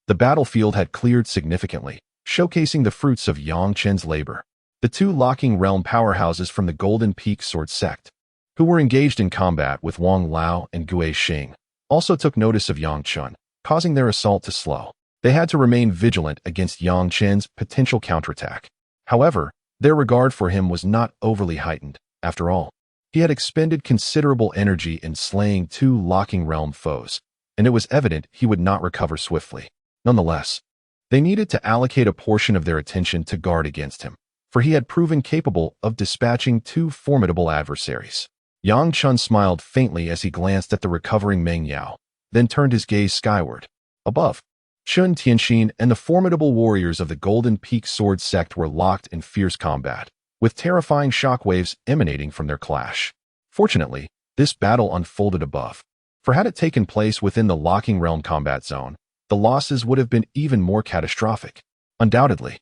[SPEAKER 1] The battlefield had cleared significantly, showcasing the fruits of Chen's labor. The 2 locking realm powerhouses from the Golden Peak Sword Sect, who were engaged in combat with Wang Lao and Gue Xing, also took notice of Chen, causing their assault to slow. They had to remain vigilant against Chen's potential counterattack. However, their regard for him was not overly heightened. After all, he had expended considerable energy in slaying 2 locking realm foes, and it was evident he would not recover swiftly. Nonetheless, they needed to allocate a portion of their attention to guard against him, for he had proven capable of dispatching 2 formidable adversaries. Chen smiled faintly as he glanced at the recovering Meng Yao, then turned his gaze skyward. Above, Chun Tianxin and the formidable warriors of the Golden Peak Sword Sect were locked in fierce combat, with terrifying shockwaves emanating from their clash. Fortunately, this battle unfolded above, for had it taken place within the locking realm combat zone, the losses would have been even more catastrophic. Undoubtedly,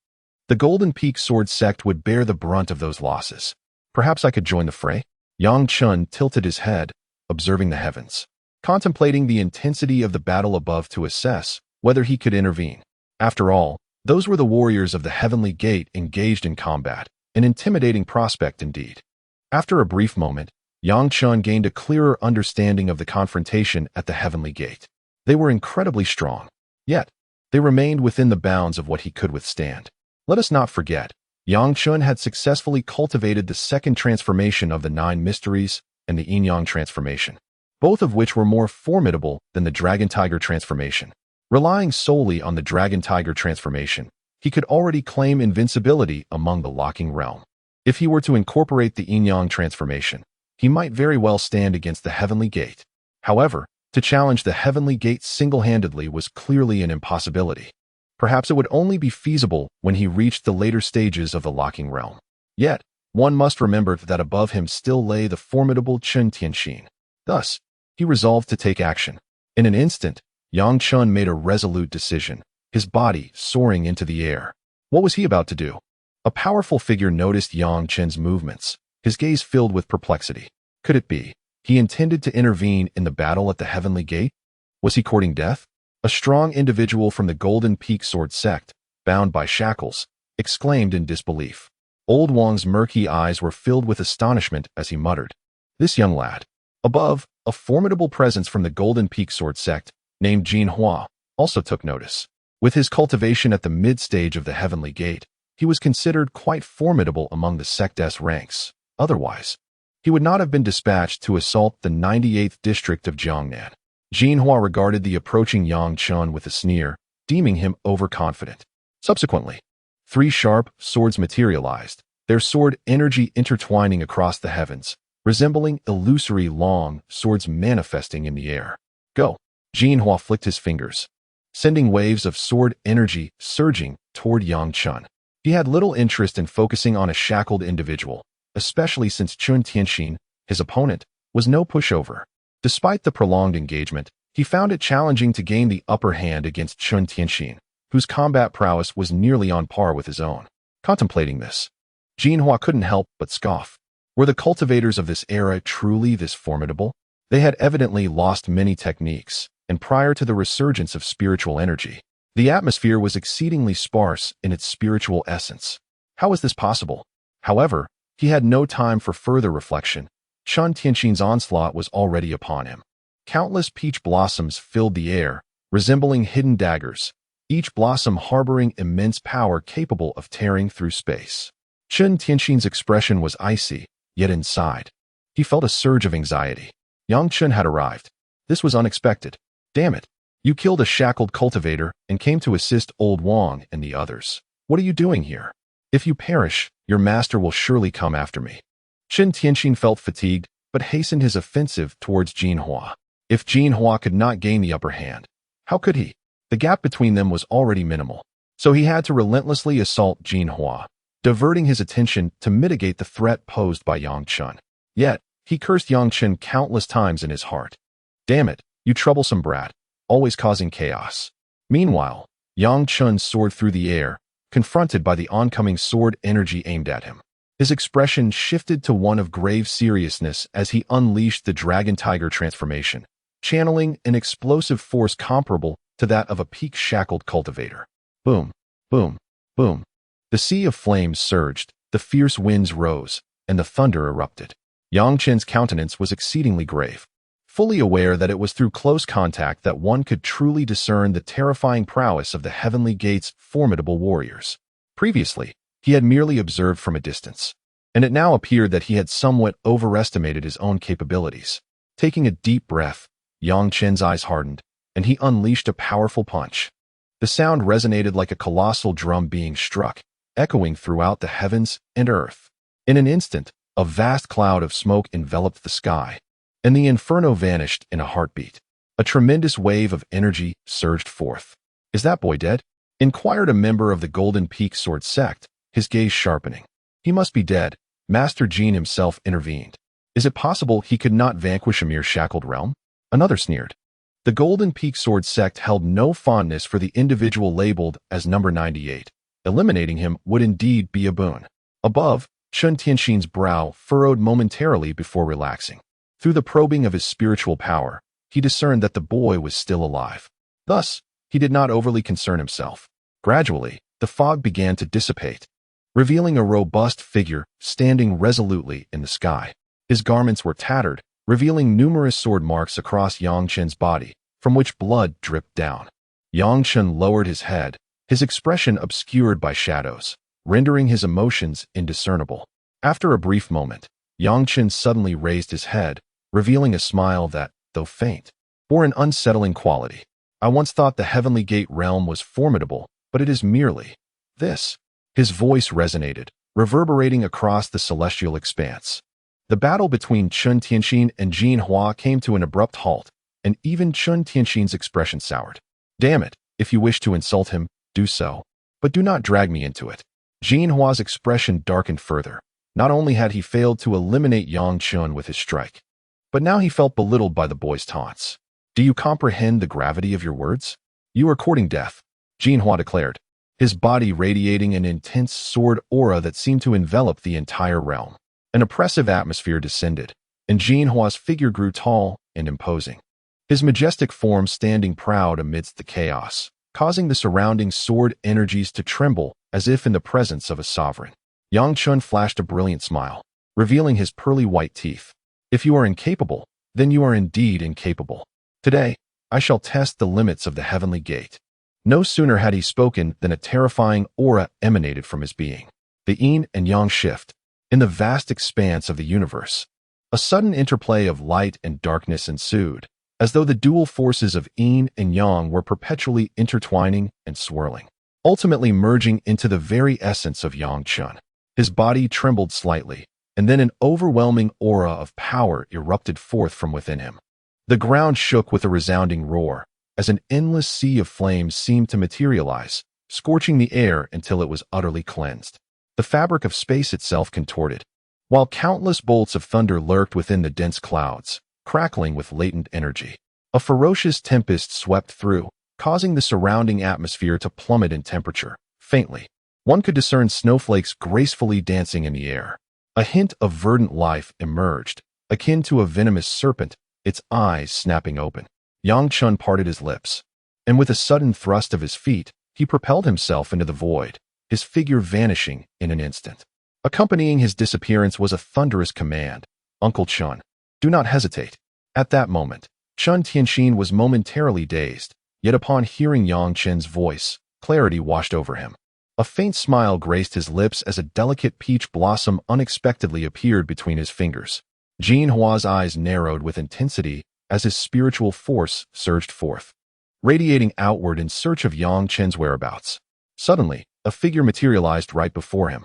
[SPEAKER 1] the Golden Peak Sword Sect would bear the brunt of those losses. Perhaps I could join the fray? Chen tilted his head, observing the heavens, contemplating the intensity of the battle above to assess whether he could intervene. After all, those were the warriors of the Heavenly Gate engaged in combat, an intimidating prospect indeed. After a brief moment, Chen gained a clearer understanding of the confrontation at the Heavenly Gate. They were incredibly strong, yet they remained within the bounds of what he could withstand. Let us not forget, Chen had successfully cultivated the second transformation of the 9 mysteries and the yin-yang transformation, both of which were more formidable than the Dragon Tiger transformation. Relying solely on the Dragon Tiger transformation, he could already claim invincibility among the locking realm. If he were to incorporate the yin-yang transformation, he might very well stand against the Heavenly Gate. However, to challenge the Heavenly Gate single-handedly was clearly an impossibility. Perhaps it would only be feasible when he reached the later stages of the locking realm. Yet, one must remember that above him still lay the formidable Chen Tianxin. Thus, he resolved to take action. In an instant, Chen made a resolute decision, his body soaring into the air. What was he about to do? A powerful figure noticed Yang Chen's movements, his gaze filled with perplexity. Could it be he intended to intervene in the battle at the Heavenly Gate? Was he courting death? A strong individual from the Golden Peak Sword sect, bound by shackles, exclaimed in disbelief. Old Wang's murky eyes were filled with astonishment as he muttered, "This young lad." Above, a formidable presence from the Golden Peak Sword sect, named Jin Hua, also took notice. With his cultivation at the mid-stage of the Heavenly Gate, he was considered quite formidable among the sect's ranks. Otherwise, he would not have been dispatched to assault the 98th district of Jiangnan. Jin Hua regarded the approaching Yang Chen with a sneer, deeming him overconfident. Subsequently, 3 sharp swords materialized, their sword energy intertwining across the heavens, resembling illusory long swords manifesting in the air. Go! Jin Hua flicked his fingers, sending waves of sword energy surging toward Yang Chen. He had little interest in focusing on a shackled individual, especially since Chen Tianxin, his opponent, was no pushover. Despite the prolonged engagement, he found it challenging to gain the upper hand against Chen Tianxin, whose combat prowess was nearly on par with his own. Contemplating this, Jin Hua couldn't help but scoff. Were the cultivators of this era truly this formidable? They had evidently lost many techniques, and prior to the resurgence of spiritual energy, the atmosphere was exceedingly sparse in its spiritual essence. How was this possible? However, he had no time for further reflection. Chen Tianxin's onslaught was already upon him. Countless peach blossoms filled the air, resembling hidden daggers, each blossom harboring immense power capable of tearing through space. Chen Tianxin's expression was icy, yet inside, he felt a surge of anxiety. Yang Chen had arrived. This was unexpected. Damn it! You killed a shackled cultivator and came to assist Old Wang and the others. What are you doing here? If you perish, your master will surely come after me. Chen Tianxin felt fatigued, but hastened his offensive towards Jin Hua. If Jin Hua could not gain the upper hand, how could he? The gap between them was already minimal, so he had to relentlessly assault Jin Hua, diverting his attention to mitigate the threat posed by Yang Chen. Yet, he cursed Yang Chen countless times in his heart. Damn it, you troublesome brat, always causing chaos. Meanwhile, Yang Chen soared through the air, confronted by the oncoming sword energy aimed at him. His expression shifted to one of grave seriousness as he unleashed the Dragon Tiger transformation, channeling an explosive force comparable to that of a peak-shackled cultivator. Boom, boom, boom. The sea of flames surged, the fierce winds rose, and the thunder erupted. Yang Chen's countenance was exceedingly grave, fully aware that it was through close contact that one could truly discern the terrifying prowess of the Heavenly Gate's formidable warriors. Previously, he had merely observed from a distance, and it now appeared that he had somewhat overestimated his own capabilities. Taking a deep breath, Yang Chen's eyes hardened, and he unleashed a powerful punch. The sound resonated like a colossal drum being struck, echoing throughout the heavens and earth. In an instant, a vast cloud of smoke enveloped the sky, and the inferno vanished in a heartbeat. A tremendous wave of energy surged forth. "Is that boy dead?" inquired a member of the Golden Peak Sword sect, his gaze sharpening. "He must be dead," Master Jin himself intervened. "Is it possible he could not vanquish a mere shackled realm?" Another sneered. The Golden Peak Sword sect held no fondness for the individual labeled as number 98. Eliminating him would indeed be a boon. Above, Chen Tianxin's brow furrowed momentarily before relaxing. Through the probing of his spiritual power, he discerned that the boy was still alive. Thus, he did not overly concern himself. Gradually, the fog began to dissipate, revealing a robust figure standing resolutely in the sky. His garments were tattered, revealing numerous sword marks across Yang Chen's body, from which blood dripped down. Yang Chen lowered his head, his expression obscured by shadows, rendering his emotions indiscernible. After a brief moment, Yang Chen suddenly raised his head, revealing a smile that, though faint, bore an unsettling quality. "I once thought the Heavenly Gate realm was formidable, but it is merely this." His voice resonated, reverberating across the celestial expanse. The battle between Chen Tianxin and Jin Hua came to an abrupt halt, and even Chen Tianxin's expression soured. "Damn it, if you wish to insult him, do so, but do not drag me into it." Jin Hua's expression darkened further. Not only had he failed to eliminate Yang Chen with his strike, but now he felt belittled by the boy's taunts. "Do you comprehend the gravity of your words? You are courting death," Jin Hua declared. his body radiating an intense sword aura that seemed to envelop the entire realm. An oppressive atmosphere descended, and Jinhua's figure grew tall and imposing, his majestic form standing proud amidst the chaos, causing the surrounding sword energies to tremble as if in the presence of a sovereign. Yang Chen flashed a brilliant smile, revealing his pearly white teeth. If you are incapable, then you are indeed incapable. Today, I shall test the limits of the heavenly gate. No sooner had he spoken than a terrifying aura emanated from his being. The yin and yang shift. In the vast expanse of the universe, a sudden interplay of light and darkness ensued, as though the dual forces of yin and yang were perpetually intertwining and swirling, ultimately merging into the very essence of Yang Chen. His body trembled slightly, and then an overwhelming aura of power erupted forth from within him. The ground shook with a resounding roar, as an endless sea of flames seemed to materialize, scorching the air until it was utterly cleansed. The fabric of space itself contorted, while countless bolts of thunder lurked within the dense clouds, crackling with latent energy. A ferocious tempest swept through, causing the surrounding atmosphere to plummet in temperature. Faintly, one could discern snowflakes gracefully dancing in the air. A hint of verdant life emerged, akin to a venomous serpent, its eyes snapping open. Yang Chen parted his lips, and with a sudden thrust of his feet, he propelled himself into the void, his figure vanishing in an instant. Accompanying his disappearance was a thunderous command. Uncle Chen, do not hesitate. At that moment, Chen Tianxin was momentarily dazed, yet upon hearing Yang Chen's voice, clarity washed over him. A faint smile graced his lips as a delicate peach blossom unexpectedly appeared between his fingers. Jinhua's eyes narrowed with intensity as his spiritual force surged forth, radiating outward in search of Yang Chen's whereabouts. Suddenly, a figure materialized right before him.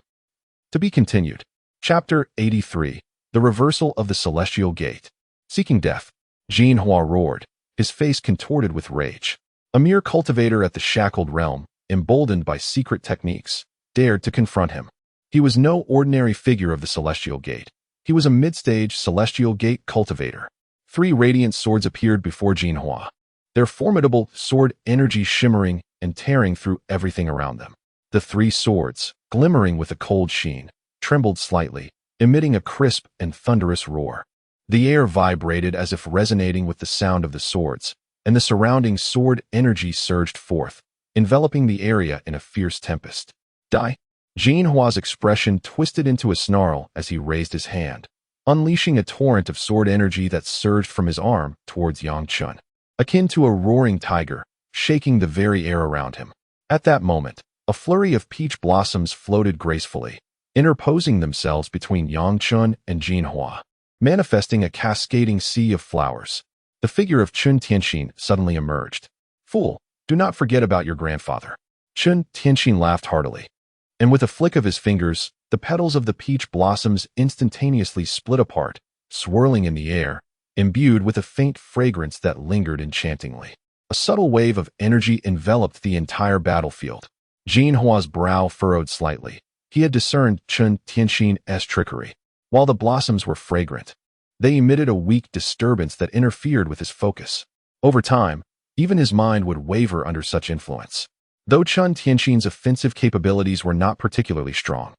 [SPEAKER 1] To be continued. Chapter 83. The Reversal of the Celestial Gate. Seeking death, Jinhua roared, his face contorted with rage. A mere cultivator at the shackled realm, emboldened by secret techniques, dared to confront him. He was no ordinary figure of the Celestial Gate. He was a mid-stage Celestial Gate cultivator. 3 radiant swords appeared before Jinhua, their formidable sword energy shimmering and tearing through everything around them. The 3 swords, glimmering with a cold sheen, trembled slightly, emitting a crisp and thunderous roar. The air vibrated as if resonating with the sound of the swords, and the surrounding sword energy surged forth, enveloping the area in a fierce tempest. Die! Jinhua's expression twisted into a snarl as he raised his hand, unleashing a torrent of sword energy that surged from his arm towards Yang Chen, akin to a roaring tiger, shaking the very air around him. At that moment, a flurry of peach blossoms floated gracefully, interposing themselves between Yang Chen and Jinhua, manifesting a cascading sea of flowers. The figure of Chen Tianxin suddenly emerged. Fool, do not forget about your grandfather. Chen Tianxin laughed heartily, and with a flick of his fingers, the petals of the peach blossoms instantaneously split apart, swirling in the air, imbued with a faint fragrance that lingered enchantingly. A subtle wave of energy enveloped the entire battlefield. Jinhua's brow furrowed slightly. He had discerned Chen Tianxin's trickery. While the blossoms were fragrant, they emitted a weak disturbance that interfered with his focus. Over time, even his mind would waver under such influence. Though Chen Tianxin's offensive capabilities were not particularly strong,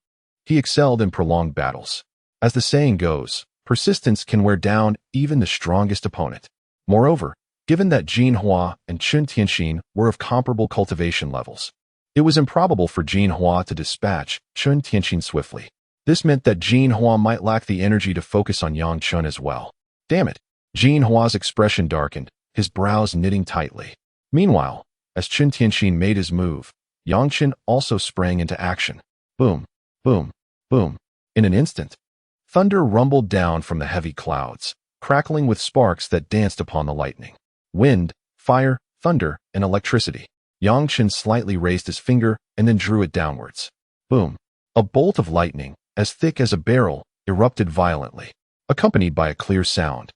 [SPEAKER 1] he excelled in prolonged battles. As the saying goes, persistence can wear down even the strongest opponent. Moreover, given that Jinhua and Chen Tianxin were of comparable cultivation levels, it was improbable for Jinhua to dispatch Chen Tianxin swiftly. This meant that Jinhua might lack the energy to focus on Yang Chen as well. Damn it! Jinhua's expression darkened, his brows knitting tightly. Meanwhile, as Chen Tianxin made his move, Yang Chen also sprang into action. Boom, boom, boom. In an instant, thunder rumbled down from the heavy clouds, crackling with sparks that danced upon the lightning. Wind, fire, thunder, and electricity. Yang Chen slightly raised his finger and then drew it downwards. Boom. A bolt of lightning, as thick as a barrel, erupted violently, accompanied by a clear sound.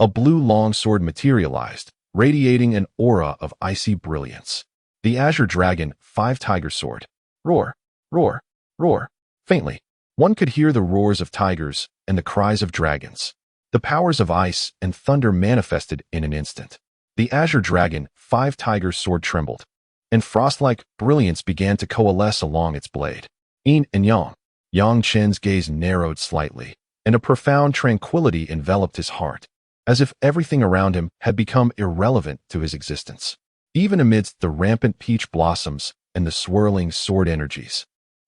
[SPEAKER 1] A blue longsword materialized, radiating an aura of icy brilliance. The Azure Dragon 5 Tiger Sword. Roar, roar, roar. Faintly, one could hear the roars of tigers and the cries of dragons. The powers of ice and thunder manifested in an instant. The Azure Dragon 5 Tiger Sword trembled, and frost-like brilliance began to coalesce along its blade. Yin and Yang. Yang Chen's gaze narrowed slightly, and a profound tranquility enveloped his heart, as if everything around him had become irrelevant to his existence. Even amidst the rampant peach blossoms and the swirling sword energies,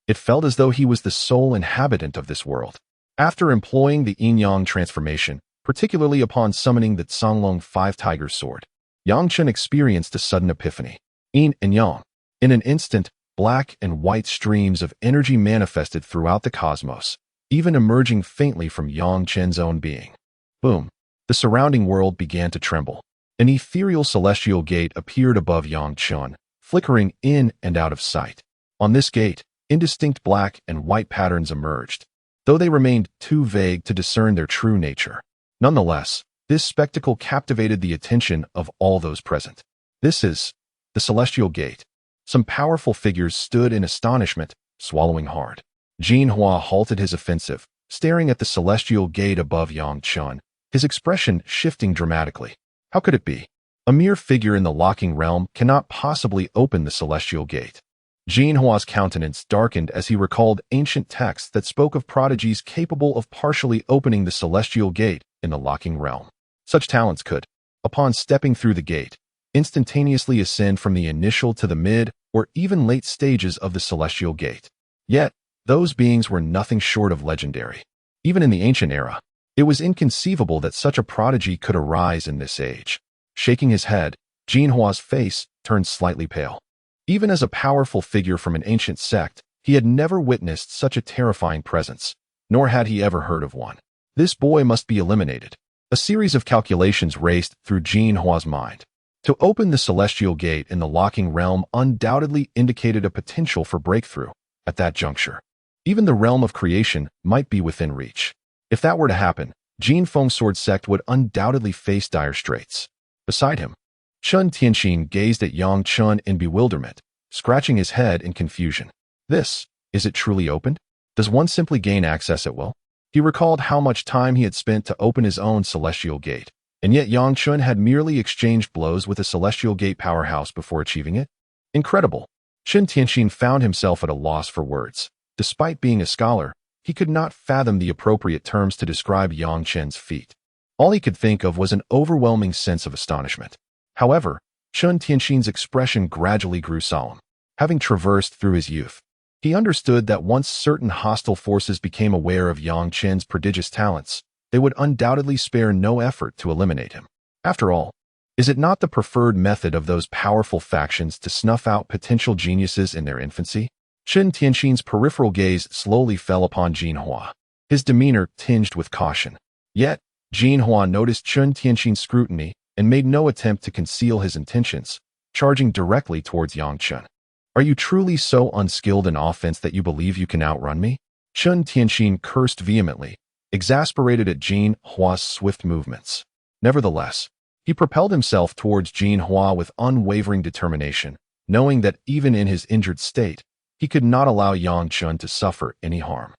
[SPEAKER 1] it felt as though he was the sole inhabitant of this world. After employing the yin-yang transformation, particularly upon summoning the Songlong Five-Tiger Sword, Yang Chen experienced a sudden epiphany. Yin and Yang. In an instant, black and white streams of energy manifested throughout the cosmos, even emerging faintly from Yang Chen's own being. Boom! The surrounding world began to tremble. An ethereal celestial gate appeared above Yang Chen, flickering in and out of sight. On this gate, indistinct black and white patterns emerged, though they remained too vague to discern their true nature. Nonetheless, this spectacle captivated the attention of all those present. This is the Celestial Gate. Some powerful figures stood in astonishment, swallowing hard. Jin Hua halted his offensive, staring at the Celestial Gate above Yang Chen, his expression shifting dramatically. How could it be? A mere figure in the locking realm cannot possibly open the Celestial Gate. Jin Hua's countenance darkened as he recalled ancient texts that spoke of prodigies capable of partially opening the Celestial Gate in the locking realm. Such talents could, upon stepping through the gate, instantaneously ascend from the initial to the mid or even late stages of the Celestial Gate. Yet, those beings were nothing short of legendary. Even in the ancient era, it was inconceivable that such a prodigy could arise in this age. Shaking his head, Jin Hua's face turned slightly pale. Even as a powerful figure from an ancient sect, he had never witnessed such a terrifying presence, nor had he ever heard of one. This boy must be eliminated. A series of calculations raced through Jin Hua's mind. To open the Celestial Gate in the locking realm undoubtedly indicated a potential for breakthrough at that juncture. Even the realm of creation might be within reach. If that were to happen, Jin Feng's sword sect would undoubtedly face dire straits. Beside him, Chen Tianxin gazed at Yang Chen in bewilderment, scratching his head in confusion. Is it truly opened? Does one simply gain access at will? He recalled how much time he had spent to open his own Celestial Gate, and yet Yang Chen had merely exchanged blows with a Celestial Gate powerhouse before achieving it. Incredible! Chen Tianxin found himself at a loss for words. Despite being a scholar, he could not fathom the appropriate terms to describe Yang Chen's feat. All he could think of was an overwhelming sense of astonishment. However, Chen Tianxin's expression gradually grew solemn. Having traversed through his youth, he understood that once certain hostile forces became aware of Yang Chen's prodigious talents, they would undoubtedly spare no effort to eliminate him. After all, is it not the preferred method of those powerful factions to snuff out potential geniuses in their infancy? Chen Tianxin's peripheral gaze slowly fell upon Jin Hua, his demeanor tinged with caution. Yet, Jin Hua noticed Chen Tianxin's scrutiny and made no attempt to conceal his intentions, charging directly towards Yang Chen. Are you truly so unskilled in offense that you believe you can outrun me? Chen Tianxin cursed vehemently, exasperated at Jin Hua's swift movements. Nevertheless, he propelled himself towards Jin Hua with unwavering determination, knowing that even in his injured state, he could not allow Yang Chen to suffer any harm.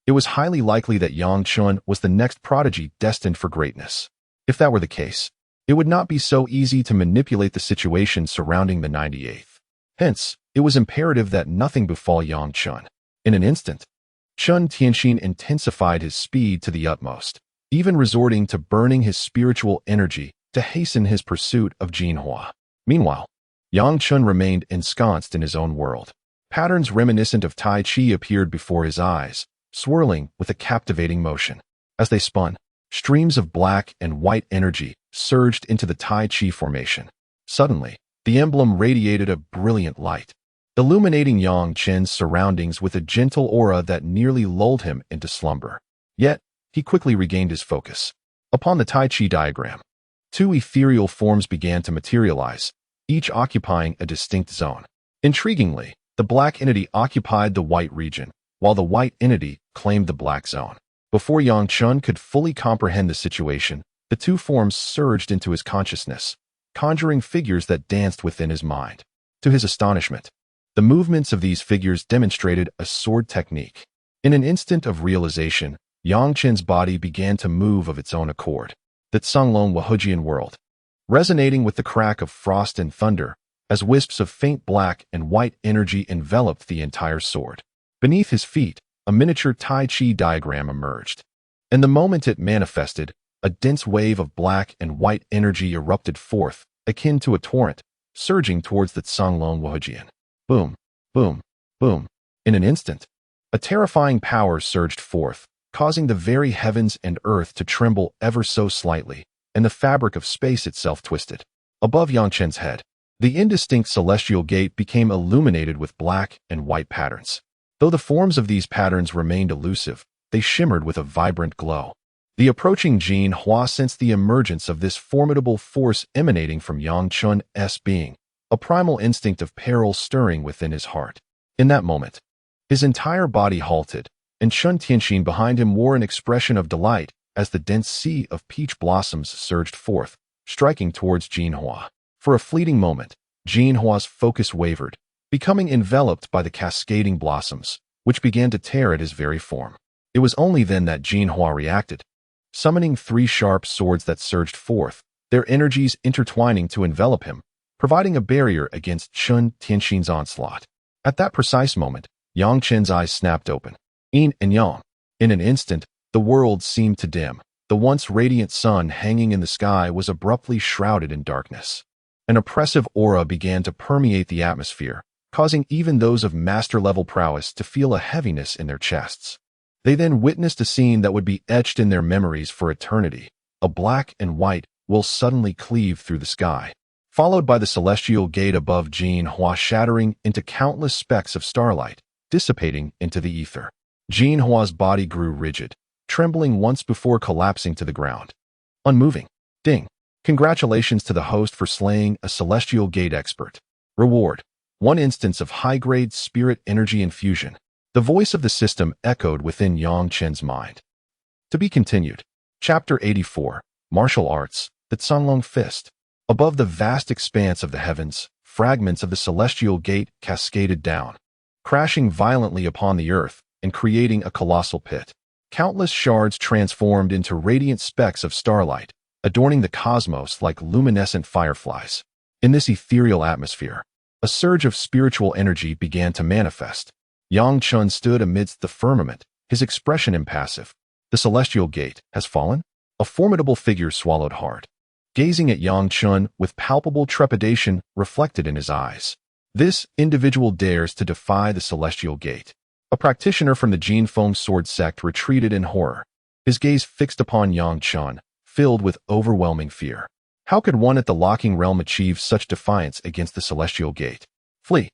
[SPEAKER 1] It was highly likely that Yang Chen was the next prodigy destined for greatness. If that were the case, it would not be so easy to manipulate the situation surrounding the 98th. Hence, it was imperative that nothing befall Yang Chen. In an instant, Chen Tianxin intensified his speed to the utmost, even resorting to burning his spiritual energy to hasten his pursuit of Jin Hua. Meanwhile, Yang Chen remained ensconced in his own world. Patterns reminiscent of Tai Chi appeared before his eyes, swirling with a captivating motion. As they spun, streams of black and white energy surged into the Tai Chi formation. Suddenly, the emblem radiated a brilliant light, illuminating Yang Chen's surroundings with a gentle aura that nearly lulled him into slumber. Yet, he quickly regained his focus. Upon the Tai Chi diagram, two ethereal forms began to materialize, each occupying a distinct zone. Intriguingly, the black entity occupied the white region, while the white entity claimed the black zone. Before Yang Chen could fully comprehend the situation, the two forms surged into his consciousness, conjuring figures that danced within his mind. To his astonishment, the movements of these figures demonstrated a sword technique. In an instant of realization, Yang Chen's body began to move of its own accord. The Songlong Wahujian world. Resonating with the crack of frost and thunder, as wisps of faint black and white energy enveloped the entire sword. Beneath his feet, a miniature Tai Chi diagram emerged. And the moment it manifested, a dense wave of black and white energy erupted forth, akin to a torrent, surging towards the Tsanglong Wahujian. Boom, boom, boom. In an instant, a terrifying power surged forth, causing the very heavens and earth to tremble ever so slightly, and the fabric of space itself twisted. Above Yang Chen's head, the indistinct celestial gate became illuminated with black and white patterns. Though the forms of these patterns remained elusive, they shimmered with a vibrant glow. The approaching Jin Hua sensed the emergence of this formidable force emanating from Yang Chen's being, a primal instinct of peril stirring within his heart. In that moment, his entire body halted, and Chen Tianxin behind him wore an expression of delight as the dense sea of peach blossoms surged forth, striking towards Jin Hua. For a fleeting moment, Jin Hua's focus wavered, becoming enveloped by the cascading blossoms, which began to tear at his very form. It was only then that Jin Hua reacted, summoning 3 sharp swords that surged forth, their energies intertwining to envelop him, providing a barrier against Chen Tianxin's onslaught. At that precise moment, Yang Chen's eyes snapped open. Yin and Yang. In an instant, the world seemed to dim. The once radiant sun hanging in the sky was abruptly shrouded in darkness. An oppressive aura began to permeate the atmosphere, causing even those of master-level prowess to feel a heaviness in their chests. They then witnessed a scene that would be etched in their memories for eternity. A black and white will suddenly cleave through the sky, followed by the celestial gate above Jin Hua shattering into countless specks of starlight, dissipating into the ether. Jin Hua's body grew rigid, trembling once before collapsing to the ground. Unmoving. Ding. Congratulations to the host for slaying a celestial gate expert. Reward. 1 instance of high-grade spirit energy infusion. The voice of the system echoed within Yang Chen's mind. To be continued. Chapter 84. Martial Arts, the Tsanglong Fist. Above the vast expanse of the heavens, fragments of the celestial gate cascaded down, crashing violently upon the earth and creating a colossal pit. Countless shards transformed into radiant specks of starlight, adorning the cosmos like luminescent fireflies. In this ethereal atmosphere, a surge of spiritual energy began to manifest. Yang Chen stood amidst the firmament, his expression impassive. The celestial gate has fallen? A formidable figure swallowed hard, gazing at Yang Chen with palpable trepidation reflected in his eyes. This individual dares to defy the celestial gate. A practitioner from the Jinfeng sword sect retreated in horror, his gaze fixed upon Yang Chen, filled with overwhelming fear. How could one at the Locking Realm achieve such defiance against the celestial gate? Flee.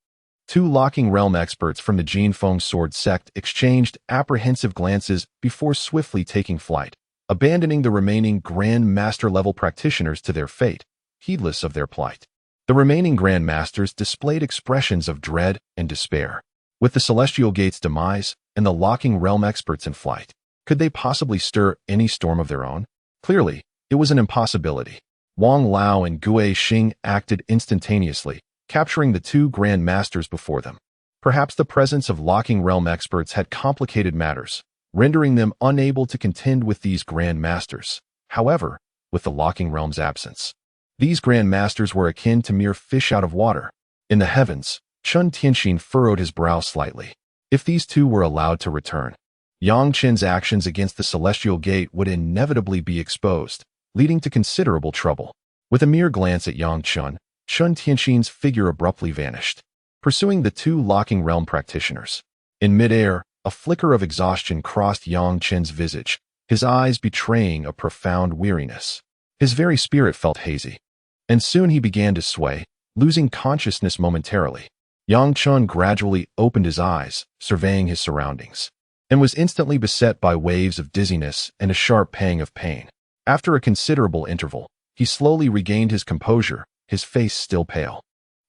[SPEAKER 1] 2 Locking Realm experts from the Jinfeng sword sect exchanged apprehensive glances before swiftly taking flight, abandoning the remaining Grandmaster-level practitioners to their fate, heedless of their plight. The remaining Grandmasters displayed expressions of dread and despair. With the Celestial Gate's demise and the Locking Realm experts in flight, could they possibly stir any storm of their own? Clearly, it was an impossibility. Wang Lao and Gue Xing acted instantaneously, capturing the 2 Grandmasters before them. Perhaps the presence of Locking Realm experts had complicated matters, rendering them unable to contend with these Grandmasters. However, with the Locking Realm's absence, these Grandmasters were akin to mere fish out of water. In the heavens, Chen Tianxin furrowed his brow slightly. If these 2 were allowed to return, Yang Chen's actions against the Celestial Gate would inevitably be exposed, leading to considerable trouble. With a mere glance at Yang Chen Tianxin's figure abruptly vanished, pursuing the 2 Locking Realm practitioners. In midair, a flicker of exhaustion crossed Yang Chen's visage, his eyes betraying a profound weariness. His very spirit felt hazy, and soon he began to sway, losing consciousness momentarily. Yang Chen gradually opened his eyes, surveying his surroundings, and was instantly beset by waves of dizziness and a sharp pang of pain. After a considerable interval, he slowly regained his composure, his face still pale.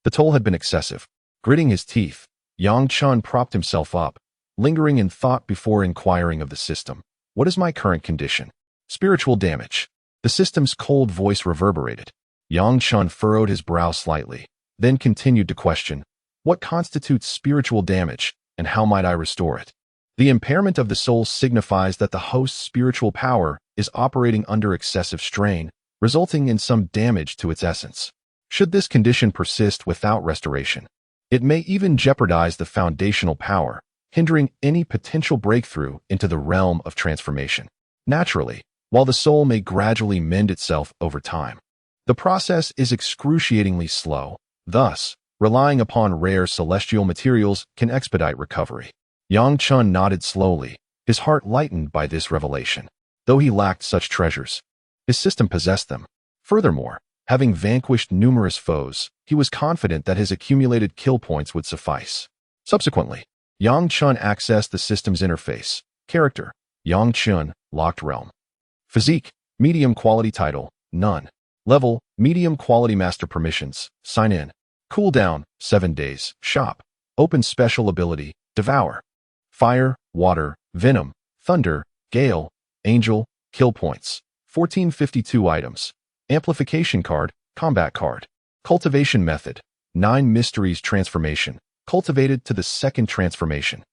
[SPEAKER 1] The toll had been excessive. Gritting his teeth, Yang Chen propped himself up, lingering in thought before inquiring of the system. What is my current condition? Spiritual damage. The system's cold voice reverberated. Yang Chen furrowed his brow slightly, then continued to question, what constitutes spiritual damage, and how might I restore it? The impairment of the soul signifies that the host's spiritual power is operating under excessive strain, resulting in some damage to its essence. Should this condition persist without restoration, it may even jeopardize the foundational power, hindering any potential breakthrough into the realm of transformation. Naturally, while the soul may gradually mend itself over time, the process is excruciatingly slow. Thus, relying upon rare celestial materials can expedite recovery. Yang Chen nodded slowly, his heart lightened by this revelation. Though he lacked such treasures, his system possessed them. Furthermore, having vanquished numerous foes, he was confident that his accumulated kill points would suffice. Subsequently, Yang Chen accessed the system's interface. Character: Yang Chen, Locked Realm. Physique: Medium Quality. Title: None. Level: Medium Quality. Master Permissions: Sign in. Cooldown: 7 days. Shop: Open Special Ability: Devour. Fire, Water, Venom, Thunder, Gale, Angel. Kill points: 1452 items. Amplification card, Combat card. Cultivation method: 9 Mysteries Transformation, cultivated to the second transformation.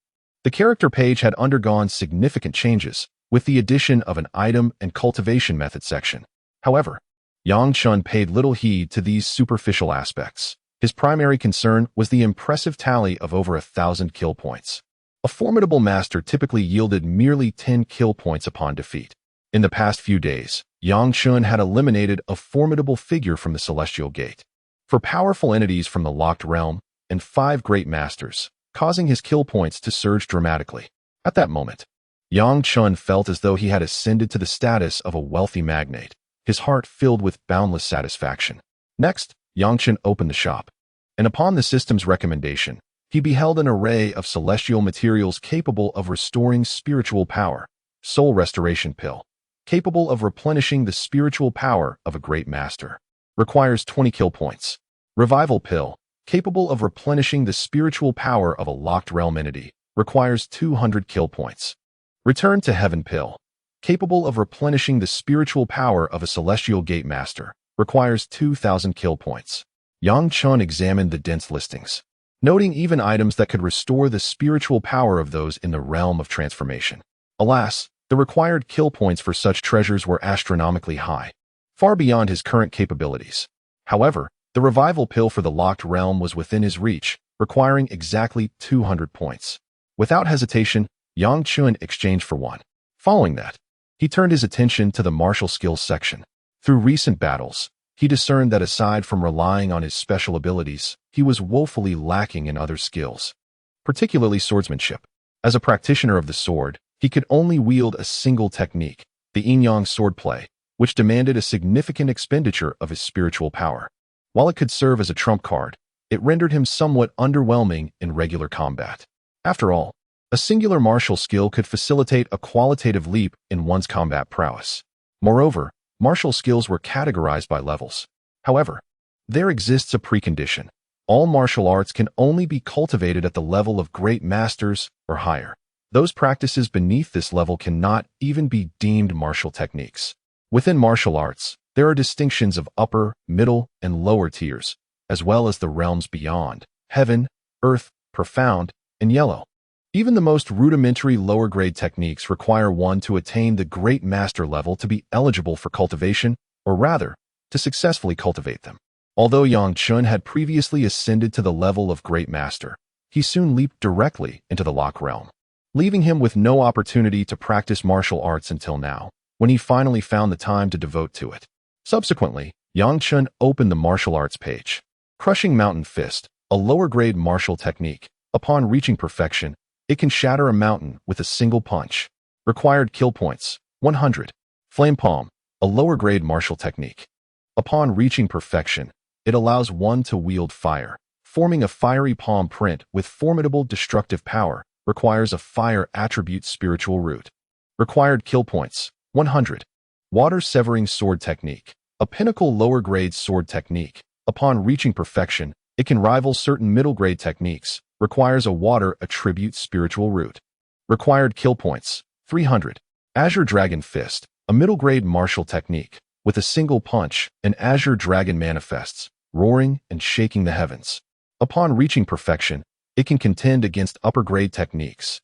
[SPEAKER 1] The character page had undergone significant changes, with the addition of an item and cultivation method section. However, Yang Chen paid little heed to these superficial aspects. His primary concern was the impressive tally of over 1,000 kill points. A formidable master typically yielded merely 10 kill points upon defeat. In the past few days, Yang Chen had eliminated a formidable figure from the Celestial Gate. For powerful entities from the Locked Realm, and 5 great masters, causing his kill points to surge dramatically. At that moment, Yang Chen felt as though he had ascended to the status of a wealthy magnate, his heart filled with boundless satisfaction. Next, Yang Chen opened the shop, and upon the system's recommendation, he beheld an array of celestial materials capable of restoring spiritual power. Soul Restoration Pill, capable of replenishing the spiritual power of a great master. Requires 20 kill points. Revival Pill, capable of replenishing the spiritual power of a Locked Realm entity. Requires 200 kill points. Return to Heaven Pill, capable of replenishing the spiritual power of a Celestial Gate Master. Requires 2,000 kill points. Yang Chen examined the dense listings, noting even items that could restore the spiritual power of those in the realm of transformation. Alas, the required kill points for such treasures were astronomically high, far beyond his current capabilities. However, the revival pill for the Locked Realm was within his reach, requiring exactly 200 points. Without hesitation, Yang Chen exchanged for one. Following that, he turned his attention to the martial skills section. Through recent battles, he discerned that aside from relying on his special abilities, he was woefully lacking in other skills, particularly swordsmanship. As a practitioner of the sword, he could only wield a single technique, the yin-yang swordplay, which demanded a significant expenditure of his spiritual power. While it could serve as a trump card, it rendered him somewhat underwhelming in regular combat. After all, a singular martial skill could facilitate a qualitative leap in one's combat prowess. Moreover, martial skills were categorized by levels. However, there exists a precondition. All martial arts can only be cultivated at the level of great masters or higher. Those practices beneath this level cannot even be deemed martial techniques. Within martial arts, there are distinctions of upper, middle, and lower tiers, as well as the realms beyond: heaven, earth, profound, and yellow. Even the most rudimentary lower-grade techniques require one to attain the great master level to be eligible for cultivation, or rather, to successfully cultivate them. Although Yang Chen had previously ascended to the level of great master, he soon leaped directly into the Locked Realm, leaving him with no opportunity to practice martial arts until now, when he finally found the time to devote to it. Subsequently, Yang Chen opened the martial arts page. Crushing Mountain Fist, a lower-grade martial technique. Upon reaching perfection, it can shatter a mountain with a single punch. Required kill points: 100. Flame Palm, a lower-grade martial technique. Upon reaching perfection, it allows one to wield fire, forming a fiery palm print with formidable destructive power. Requires a fire attribute spiritual root. Required kill points: 100. Water Severing Sword Technique, a pinnacle lower-grade sword technique. Upon reaching perfection, it can rival certain middle-grade techniques. Requires a water attribute spiritual root. Required kill points: 300. Azure Dragon Fist, a middle-grade martial technique. With a single punch, an azure dragon manifests, roaring and shaking the heavens. Upon reaching perfection, it can contend against upper-grade techniques.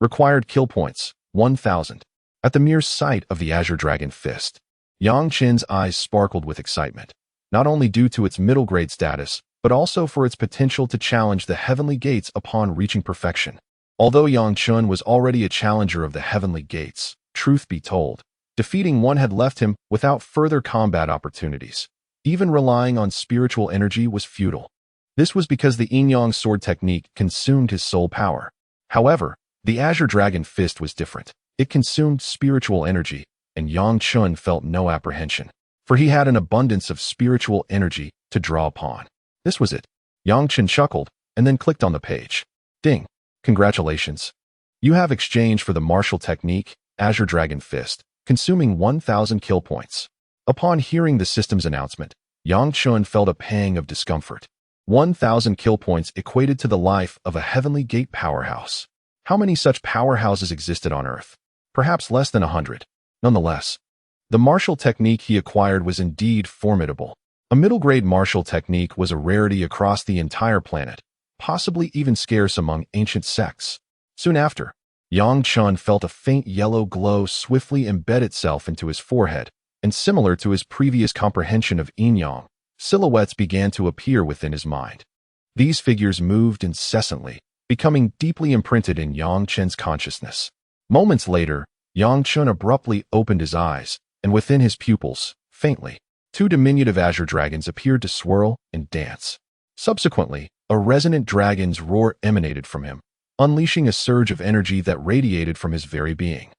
[SPEAKER 1] Required kill points: 1,000. At the mere sight of the Azure Dragon Fist, Yang Chen's eyes sparkled with excitement. not only due to its middle-grade status, but also for its potential to challenge the heavenly gates upon reaching perfection. Although Yang Chen was already a challenger of the heavenly gates, truth be told, defeating one had left him without further combat opportunities. Even relying on spiritual energy was futile. This was because the yin-yang sword technique consumed his soul power. However, the Azure Dragon Fist was different. It consumed spiritual energy, and Yang Chen felt no apprehension, for he had an abundance of spiritual energy to draw upon. This was it. Yang Chen chuckled, and then clicked on the page. Ding. Congratulations. You have exchanged for the martial technique, Azure Dragon Fist, consuming 1,000 kill points. Upon hearing the system's announcement, Yang Chen felt a pang of discomfort. 1,000 kill points equated to the life of a heavenly gate powerhouse. How many such powerhouses existed on Earth? Perhaps less than 100. Nonetheless, the martial technique he acquired was indeed formidable. A middle-grade martial technique was a rarity across the entire planet, possibly even scarce among ancient sects. Soon after, Yang Chen felt a faint yellow glow swiftly embed itself into his forehead, and similar to his previous comprehension of yin-yang, silhouettes began to appear within his mind. These figures moved incessantly, becoming deeply imprinted in Yang Chen's consciousness. Moments later, Yang Chen abruptly opened his eyes, and within his pupils, faintly, two diminutive azure dragons appeared to swirl and dance. Subsequently, a resonant dragon's roar emanated from him, unleashing a surge of energy that radiated from his very being.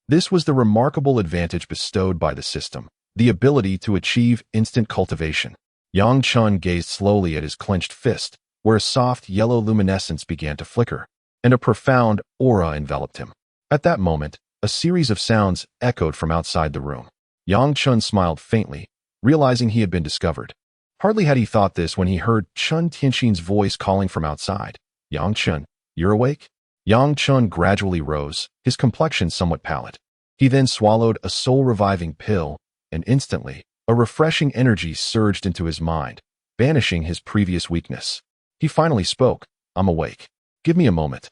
[SPEAKER 1] This was the remarkable advantage bestowed by the system, the ability to achieve instant cultivation. Yang Chen gazed slowly at his clenched fist, where a soft yellow luminescence began to flicker, and a profound aura enveloped him. At that moment, a series of sounds echoed from outside the room. Yang Chen smiled faintly, realizing he had been discovered. Hardly had he thought this when he heard Chen Tianxin's voice calling from outside. Yang Chen, you're awake? Yang Chen gradually rose, his complexion somewhat pallid. He then swallowed a soul-reviving pill, and instantly, a refreshing energy surged into his mind, banishing his previous weakness. He finally spoke. I'm awake. Give me a moment.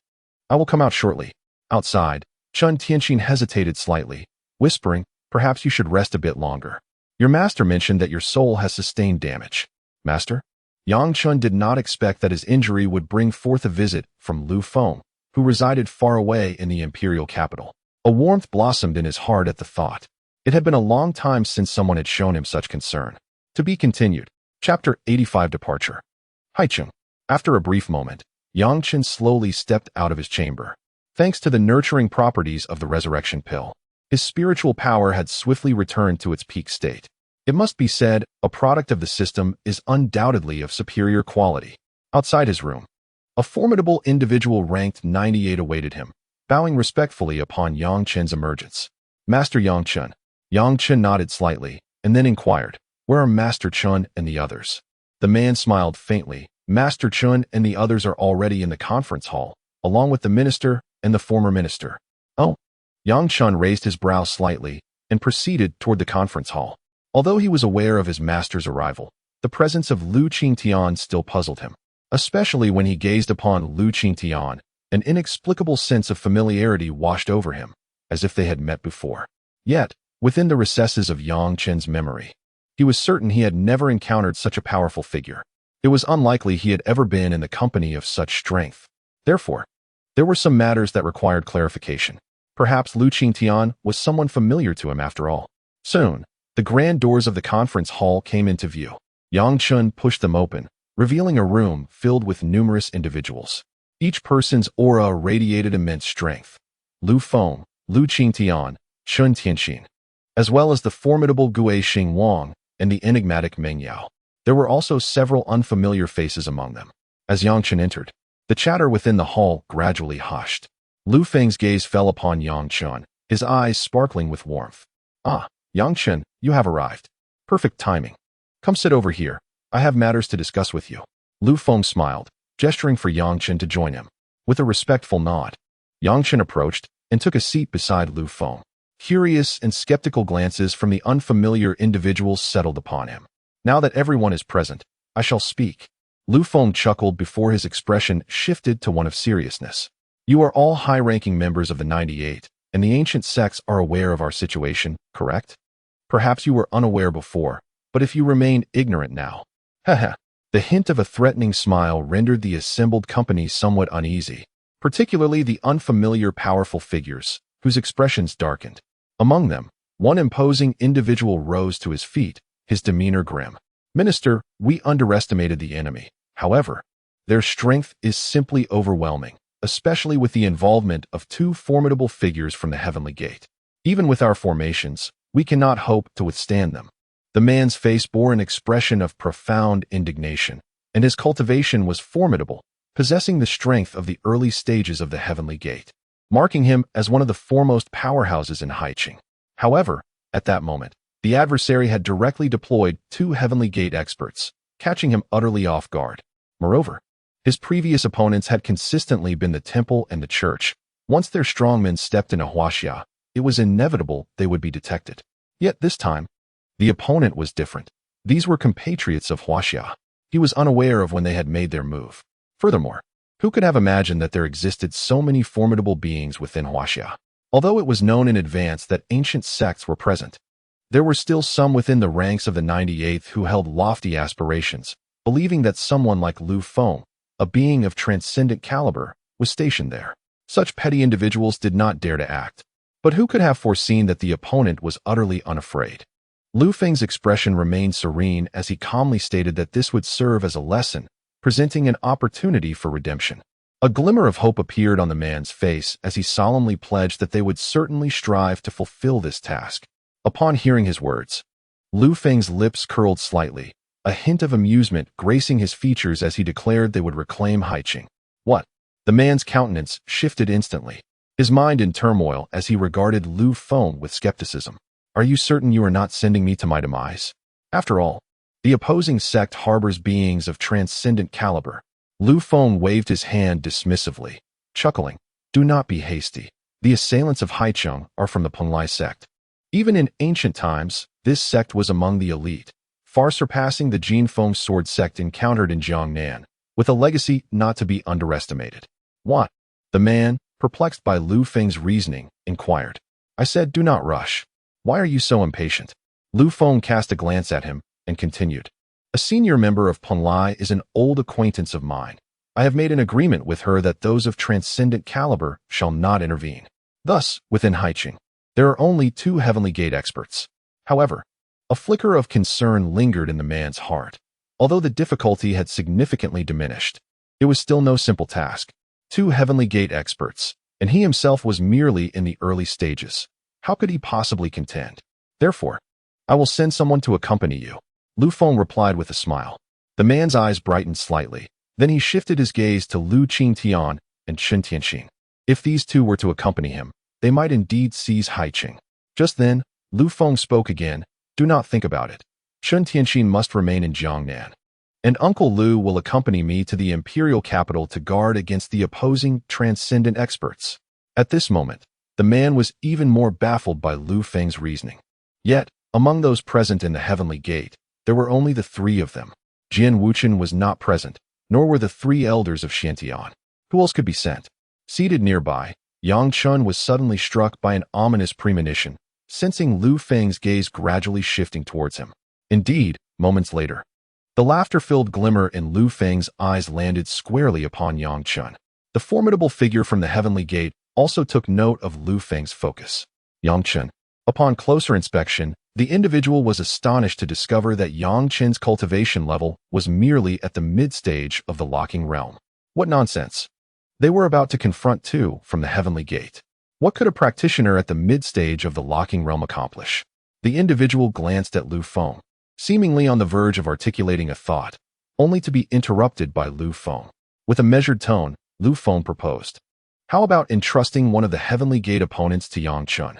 [SPEAKER 1] I will come out shortly. Outside, Chen Tianxin hesitated slightly, whispering, perhaps you should rest a bit longer. Your master mentioned that your soul has sustained damage. Master? Yang Chen did not expect that his injury would bring forth a visit from Lu Feng, who resided far away in the imperial capital. A warmth blossomed in his heart at the thought. It had been a long time since someone had shown him such concern. To be continued. Chapter 85 Departure. Haicheng. After a brief moment, Yang Chen slowly stepped out of his chamber. Thanks to the nurturing properties of the resurrection pill, his spiritual power had swiftly returned to its peak state. It must be said, a product of the system is undoubtedly of superior quality. Outside his room, a formidable individual ranked 98 awaited him, bowing respectfully upon Yang Chen's emergence. Master Yang Chen. Yang Chen nodded slightly, and then inquired, where are Master Chen and the others? The man smiled faintly. Master Chen and the others are already in the conference hall, along with the minister and the former minister. Oh. Yang Chen raised his brow slightly and proceeded toward the conference hall. Although he was aware of his master's arrival, the presence of Lu Qingtian still puzzled him, especially when he gazed upon Lu Qingtian. An inexplicable sense of familiarity washed over him, as if they had met before. Yet, within the recesses of Yang Chen's memory, he was certain he had never encountered such a powerful figure. It was unlikely he had ever been in the company of such strength. Therefore, there were some matters that required clarification. Perhaps Lu Qingtian was someone familiar to him after all. Soon, the grand doors of the conference hall came into view. Yang Chen pushed them open, revealing a room filled with numerous individuals. Each person's aura radiated immense strength. Lu Feng, Lu Qingtian, Chen Tianxin, as well as the formidable Gue Xingwang and the enigmatic Meng Yao. There were also several unfamiliar faces among them. As Yang Chen entered, the chatter within the hall gradually hushed. Lu Feng's gaze fell upon Yang Chen, his eyes sparkling with warmth. Ah, Yang Chen, you have arrived. Perfect timing. Come sit over here. I have matters to discuss with you. Lu Feng smiled, gesturing for Yang Chen to join him. With a respectful nod, Yang Chen approached and took a seat beside Lu Feng. Curious and skeptical glances from the unfamiliar individuals settled upon him. Now that everyone is present, I shall speak. Lu Feng chuckled before his expression shifted to one of seriousness. You are all high-ranking members of the 98, and the ancient sects are aware of our situation, correct? Perhaps you were unaware before, But if you remain ignorant now, haha. The hint of a threatening smile rendered the assembled company somewhat uneasy, particularly the unfamiliar powerful figures, whose expressions darkened. Among them, one imposing individual rose to his feet, his demeanor grim. Minister, we underestimated the enemy. However, their strength is simply overwhelming, especially with the involvement of two formidable figures from the heavenly gate. Even with our formations, we cannot hope to withstand them. The man's face bore an expression of profound indignation, and his cultivation was formidable, possessing the strength of the early stages of the heavenly gate, marking him as one of the foremost powerhouses in Haiqing. However, at that moment, the adversary had directly deployed two heavenly gate experts, catching him utterly off guard. Moreover, his previous opponents had consistently been the temple and the church. Once their strongmen stepped into Huaxia, it was inevitable they would be detected. Yet this time, the opponent was different. These were compatriots of Huaxia. He was unaware of when they had made their move. Furthermore, who could have imagined that there existed so many formidable beings within Huaxia? Although it was known in advance that ancient sects were present, there were still some within the ranks of the 98th who held lofty aspirations, believing that someone like Lu Feng, a being of transcendent caliber, was stationed there. Such petty individuals did not dare to act. But who could have foreseen that the opponent was utterly unafraid? Lu Feng's expression remained serene as he calmly stated that this would serve as a lesson, presenting an opportunity for redemption. A glimmer of hope appeared on the man's face as he solemnly pledged that they would certainly strive to fulfill this task. Upon hearing his words, Lu Feng's lips curled slightly, a hint of amusement gracing his features as he declared they would reclaim Haiqing. What? The man's countenance shifted instantly, his mind in turmoil as he regarded Lu Feng with skepticism. Are you certain you are not sending me to my demise? After all, the opposing sect harbors beings of transcendent caliber. Lu Feng waved his hand dismissively, chuckling. Do not be hasty. The assailants of Haicheng are from the Penglai sect. Even in ancient times, this sect was among the elite, far surpassing the Jinfeng sword sect encountered in Jiangnan, with a legacy not to be underestimated. What? The man, perplexed by Lu Feng's reasoning, inquired. I said, do not rush. Why are you so impatient? Lu Feng cast a glance at him and continued. A senior member of Penglai is an old acquaintance of mine. I have made an agreement with her that those of transcendent caliber shall not intervene. Thus, within Haiqing, there are only two heavenly gate experts. However, a flicker of concern lingered in the man's heart. Although the difficulty had significantly diminished, it was still no simple task. Two heavenly gate experts, and he himself was merely in the early stages. How could he possibly contend? Therefore, I will send someone to accompany you. Lu Feng replied with a smile. The man's eyes brightened slightly. Then he shifted his gaze to Lu Qingtian and Chen Tianxing. If these two were to accompany him, they might indeed seize Haiqing. Just then, Lu Feng spoke again. Do not think about it. Chen Tianxing must remain in Jiangnan. And Uncle Lu will accompany me to the imperial capital to guard against the opposing transcendent experts. At this moment, the man was even more baffled by Lu Feng's reasoning. Yet, among those present in the heavenly gate, there were only the three of them. Jian Wuchen was not present, nor were the three elders of Xiantian. Who else could be sent? Seated nearby, Yang Chun was suddenly struck by an ominous premonition, sensing Lu Feng's gaze gradually shifting towards him. Indeed, moments later, the laughter-filled glimmer in Lu Feng's eyes landed squarely upon Yang Chun. The formidable figure from the heavenly gate also took note of Lu Feng's focus. Yang Chun. Upon closer inspection, the individual was astonished to discover that Yang Chen's cultivation level was merely at the mid-stage of the locking realm. What nonsense! They were about to confront two from the heavenly gate. What could a practitioner at the mid-stage of the locking realm accomplish? The individual glanced at Lu Feng, seemingly on the verge of articulating a thought, only to be interrupted by Lu Feng. With a measured tone, Lu Feng proposed. How about entrusting one of the heavenly gate opponents to Yang Chun?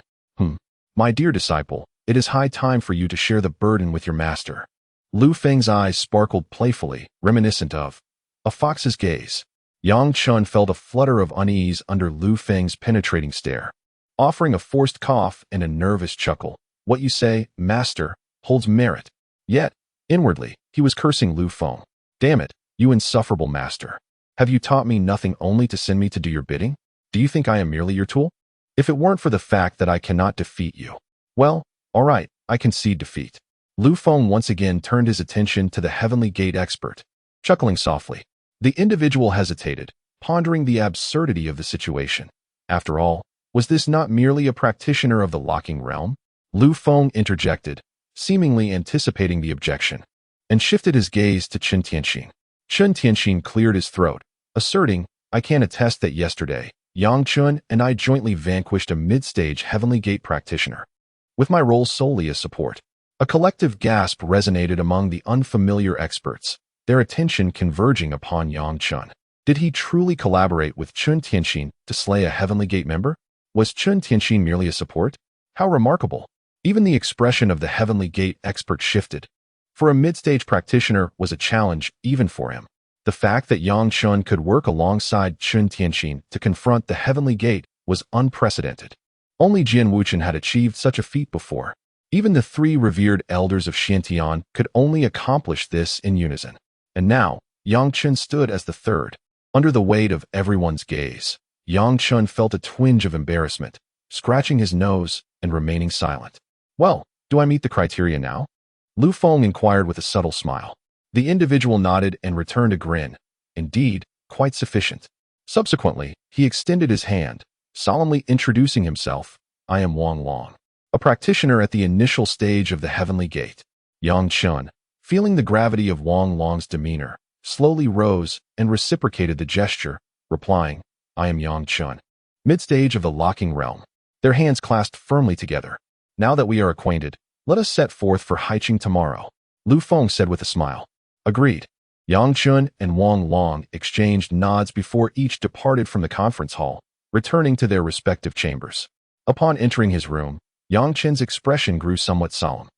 [SPEAKER 1] My dear disciple, it is high time for you to share the burden with your master. Lu Feng's eyes sparkled playfully, reminiscent of a fox's gaze. Yang Chun felt a flutter of unease under Lu Feng's penetrating stare, offering a forced cough and a nervous chuckle. What you say, master, holds merit. Yet, inwardly, he was cursing Lu Feng. Damn it, you insufferable master. Have you taught me nothing only to send me to do your bidding? Do you think I am merely your tool? If it weren't for the fact that I cannot defeat you, well, all right, I concede defeat. Lu Feng once again turned his attention to the Heavenly Gate expert, chuckling softly. The individual hesitated, pondering the absurdity of the situation. After all, was this not merely a practitioner of the locking realm? Lu Feng interjected, seemingly anticipating the objection, and shifted his gaze to Chen Tianxin. Chen Tianxin cleared his throat, asserting, I can attest that yesterday, Yang Chun and I jointly vanquished a mid-stage Heavenly Gate practitioner, with my role solely as support. A collective gasp resonated among the unfamiliar experts, their attention converging upon Yang Chun. Did he truly collaborate with Chen Tianxin to slay a Heavenly Gate member? Was Chen Tianxin merely a support? How remarkable! Even the expression of the Heavenly Gate expert shifted. For a mid-stage practitioner was a challenge even for him. The fact that Yang Chun could work alongside Chen Tianxin to confront the Heavenly Gate was unprecedented. Only Jian Wuchen had achieved such a feat before. Even the three revered elders of Xiantian could only accomplish this in unison. And now, Yang Chun stood as the third. Under the weight of everyone's gaze, Yang Chun felt a twinge of embarrassment, scratching his nose and remaining silent. Well, do I meet the criteria now? Lu Feng inquired with a subtle smile. The individual nodded and returned a grin. Indeed, quite sufficient. Subsequently, he extended his hand, solemnly introducing himself. I am Wang Long, a practitioner at the initial stage of the Heavenly Gate. Yang Chun, feeling the gravity of Wang Long's demeanor, slowly rose and reciprocated the gesture, replying, I am Yang Chun, mid-stage of the locking realm. Their hands clasped firmly together. Now that we are acquainted, let us set forth for Haiqing tomorrow, Lu Feng said with a smile. Agreed. Yang Chun and Wang Long exchanged nods before each departed from the conference hall, returning to their respective chambers. Upon entering his room, Yang Chen's expression grew somewhat solemn.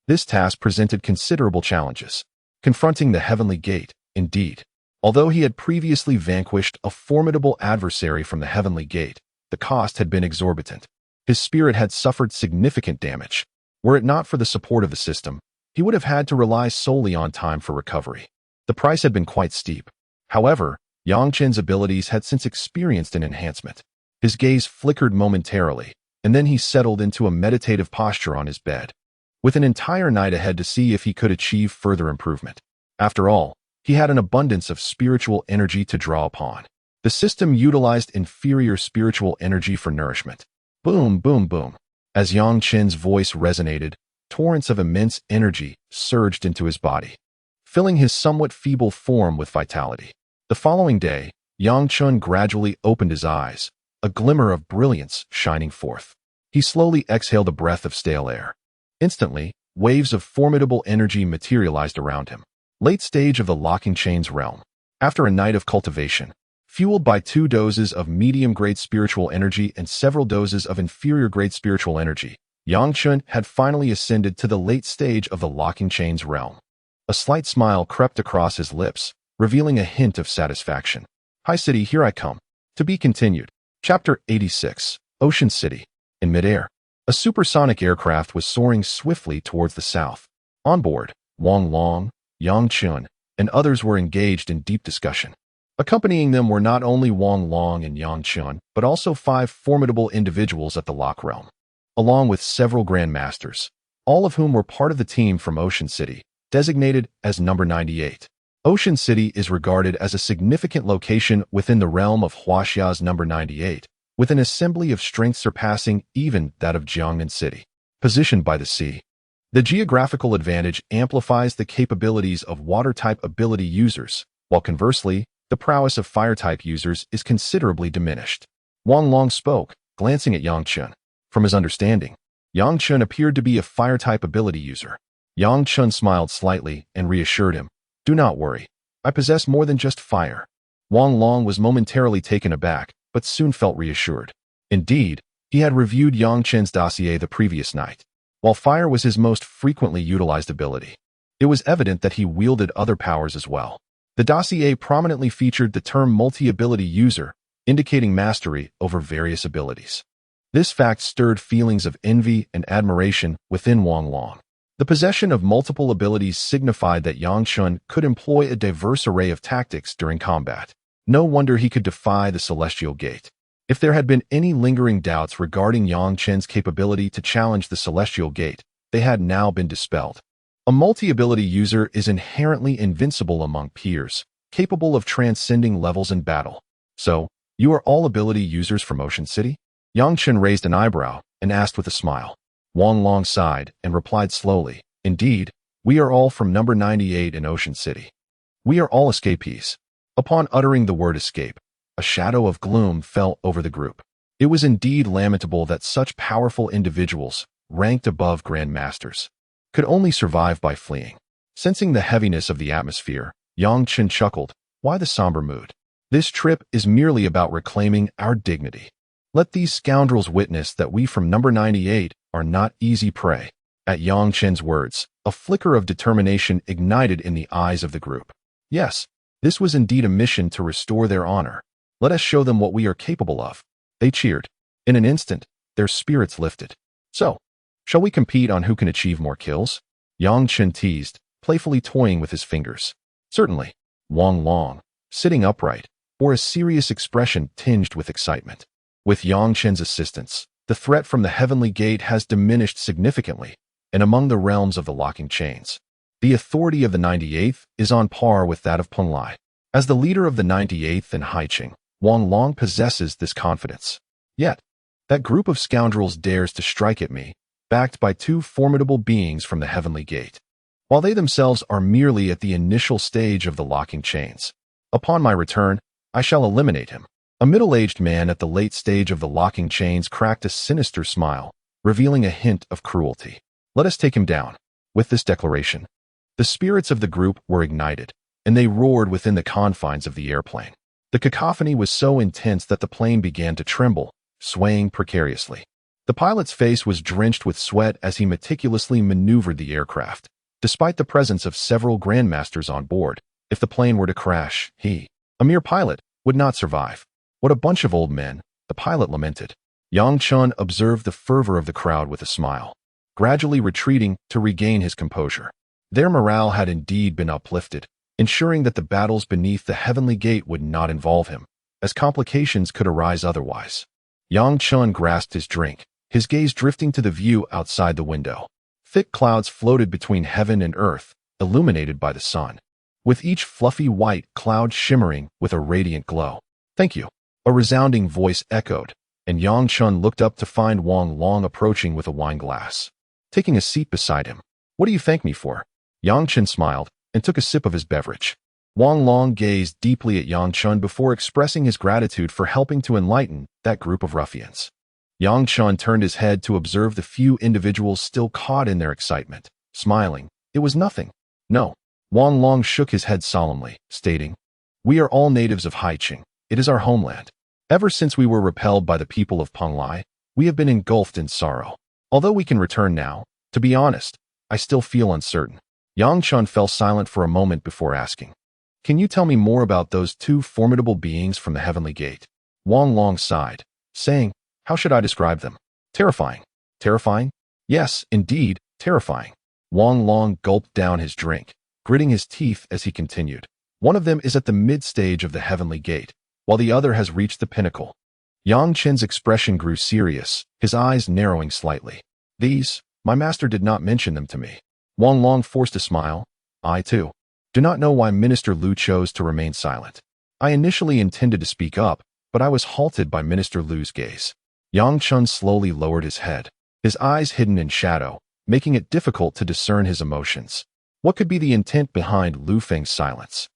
[SPEAKER 1] This task presented considerable challenges. Confronting the Heavenly Gate, indeed. Although he had previously vanquished a formidable adversary from the Heavenly Gate, the cost had been exorbitant. His spirit had suffered significant damage. Were it not for the support of the system, he would have had to rely solely on time for recovery. The price had been quite steep. However, Yang Chen's abilities had since experienced an enhancement. His gaze flickered momentarily, and then he settled into a meditative posture on his bed, with an entire night ahead to see if he could achieve further improvement. After all, he had an abundance of spiritual energy to draw upon. The system utilized inferior spiritual energy for nourishment. Boom, boom, boom. As Yang Chen's voice resonated, torrents of immense energy surged into his body, filling his somewhat feeble form with vitality. The following day, Yang Chun gradually opened his eyes, a glimmer of brilliance shining forth. He slowly exhaled a breath of stale air. Instantly, waves of formidable energy materialized around him. Late stage of the locking chains realm. After a night of cultivation, fueled by 2 doses of medium-grade spiritual energy and several doses of inferior-grade spiritual energy, Yang Chun had finally ascended to the late stage of the locking chains realm. A slight smile crept across his lips, revealing a hint of satisfaction. Hi City, here I come. To be continued. Chapter 86, Ocean City. In midair, a supersonic aircraft was soaring swiftly towards the south. On board, Wang Long, Yang Chun, and others were engaged in deep discussion. Accompanying them were not only Wang Long and Yang Chun, but also 5 formidable individuals at the Lock Realm, along with several Grandmasters, all of whom were part of the team from Ocean City, designated as Number 98. Ocean City is regarded as a significant location within the realm of Huaxia's Number 98, with an assembly of strength surpassing even that of Jiangnan City. Positioned by the sea, the geographical advantage amplifies the capabilities of water-type ability users, while conversely, the prowess of fire-type users is considerably diminished. Wang Long spoke, glancing at Yang Chun. From his understanding, Yang Chun appeared to be a fire-type ability user. Yang Chun smiled slightly and reassured him, do not worry, I possess more than just fire. Wang Long was momentarily taken aback, but soon felt reassured. Indeed, he had reviewed Yang Chen's dossier the previous night. While fire was his most frequently utilized ability, it was evident that he wielded other powers as well. The dossier prominently featured the term multi-ability user, indicating mastery over various abilities. This fact stirred feelings of envy and admiration within Wang Long. The possession of multiple abilities signified that Yang Chun could employ a diverse array of tactics during combat. No wonder he could defy the Celestial Gate. If there had been any lingering doubts regarding Yang Chen's capability to challenge the Celestial Gate, they had now been dispelled. A multi-ability user is inherently invincible among peers, capable of transcending levels in battle. So, you are all ability users from Ocean City? Chen raised an eyebrow and asked with a smile. Wang Long sighed and replied slowly, Indeed, we are all from number 98 in Ocean City. We are all escapees. Upon uttering the word escape, a shadow of gloom fell over the group. It was indeed lamentable that such powerful individuals, ranked above Grandmasters, could only survive by fleeing. Sensing the heaviness of the atmosphere, Chen chuckled. Why the somber mood? This trip is merely about reclaiming our dignity. Let these scoundrels witness that we from number 98 are not easy prey. At Chen's words, a flicker of determination ignited in the eyes of the group. Yes, this was indeed a mission to restore their honor. Let us show them what we are capable of. They cheered. In an instant, their spirits lifted. So, shall we compete on who can achieve more kills? Chen teased, playfully toying with his fingers. Certainly. Wang Long, sitting upright, bore a serious expression tinged with excitement. With Chen's assistance, the threat from the Heavenly Gate has diminished significantly, and among the realms of the locking chains, the authority of the 98th is on par with that of Penglai. As the leader of the 98th and Haiqing, Wang Long possesses this confidence. Yet, that group of scoundrels dares to strike at me, backed by two formidable beings from the Heavenly Gate, while they themselves are merely at the initial stage of the locking chains. Upon my return, I shall eliminate him. A middle-aged man at the late stage of the locking chains cracked a sinister smile, revealing a hint of cruelty. Let us take him down. With this declaration, the spirits of the group were ignited, and they roared within the confines of the airplane. The cacophony was so intense that the plane began to tremble, swaying precariously. The pilot's face was drenched with sweat as he meticulously maneuvered the aircraft. Despite the presence of several Grandmasters on board, if the plane were to crash, he, a mere pilot, would not survive. What a bunch of old men, the pilot lamented. Chen observed the fervor of the crowd with a smile, gradually retreating to regain his composure. Their morale had indeed been uplifted, ensuring that the battles beneath the Heavenly Gate would not involve him, as complications could arise otherwise. Chen grasped his drink, his gaze drifting to the view outside the window. Thick clouds floated between heaven and earth, illuminated by the sun, with each fluffy white cloud shimmering with a radiant glow. Thank you. A resounding voice echoed, and Chen looked up to find Wang Long approaching with a wine glass, taking a seat beside him. What do you thank me for? Chen smiled and took a sip of his beverage. Wang Long gazed deeply at Chen before expressing his gratitude for helping to enlighten that group of ruffians. Chen turned his head to observe the few individuals still caught in their excitement, smiling. It was nothing. No. Wang Long shook his head solemnly, stating, We are all natives of Haiqing. It is our homeland. Ever since we were repelled by the people of Penglai, we have been engulfed in sorrow. Although we can return now, to be honest, I still feel uncertain. Chen fell silent for a moment before asking, Can you tell me more about those two formidable beings from the Heavenly Gate? Wang Long sighed, saying, How should I describe them? Terrifying. Terrifying? Yes, indeed, terrifying. Wang Long gulped down his drink, gritting his teeth as he continued. One of them is at the mid-stage of the Heavenly Gate, while the other has reached the pinnacle. Chen's expression grew serious, his eyes narrowing slightly. These, my master did not mention them to me. Wang Long forced a smile. I, too, do not know why Minister Lu chose to remain silent. I initially intended to speak up, but I was halted by Minister Lu's gaze. Chen slowly lowered his head, his eyes hidden in shadow, making it difficult to discern his emotions. What could be the intent behind Lu Feng's silence?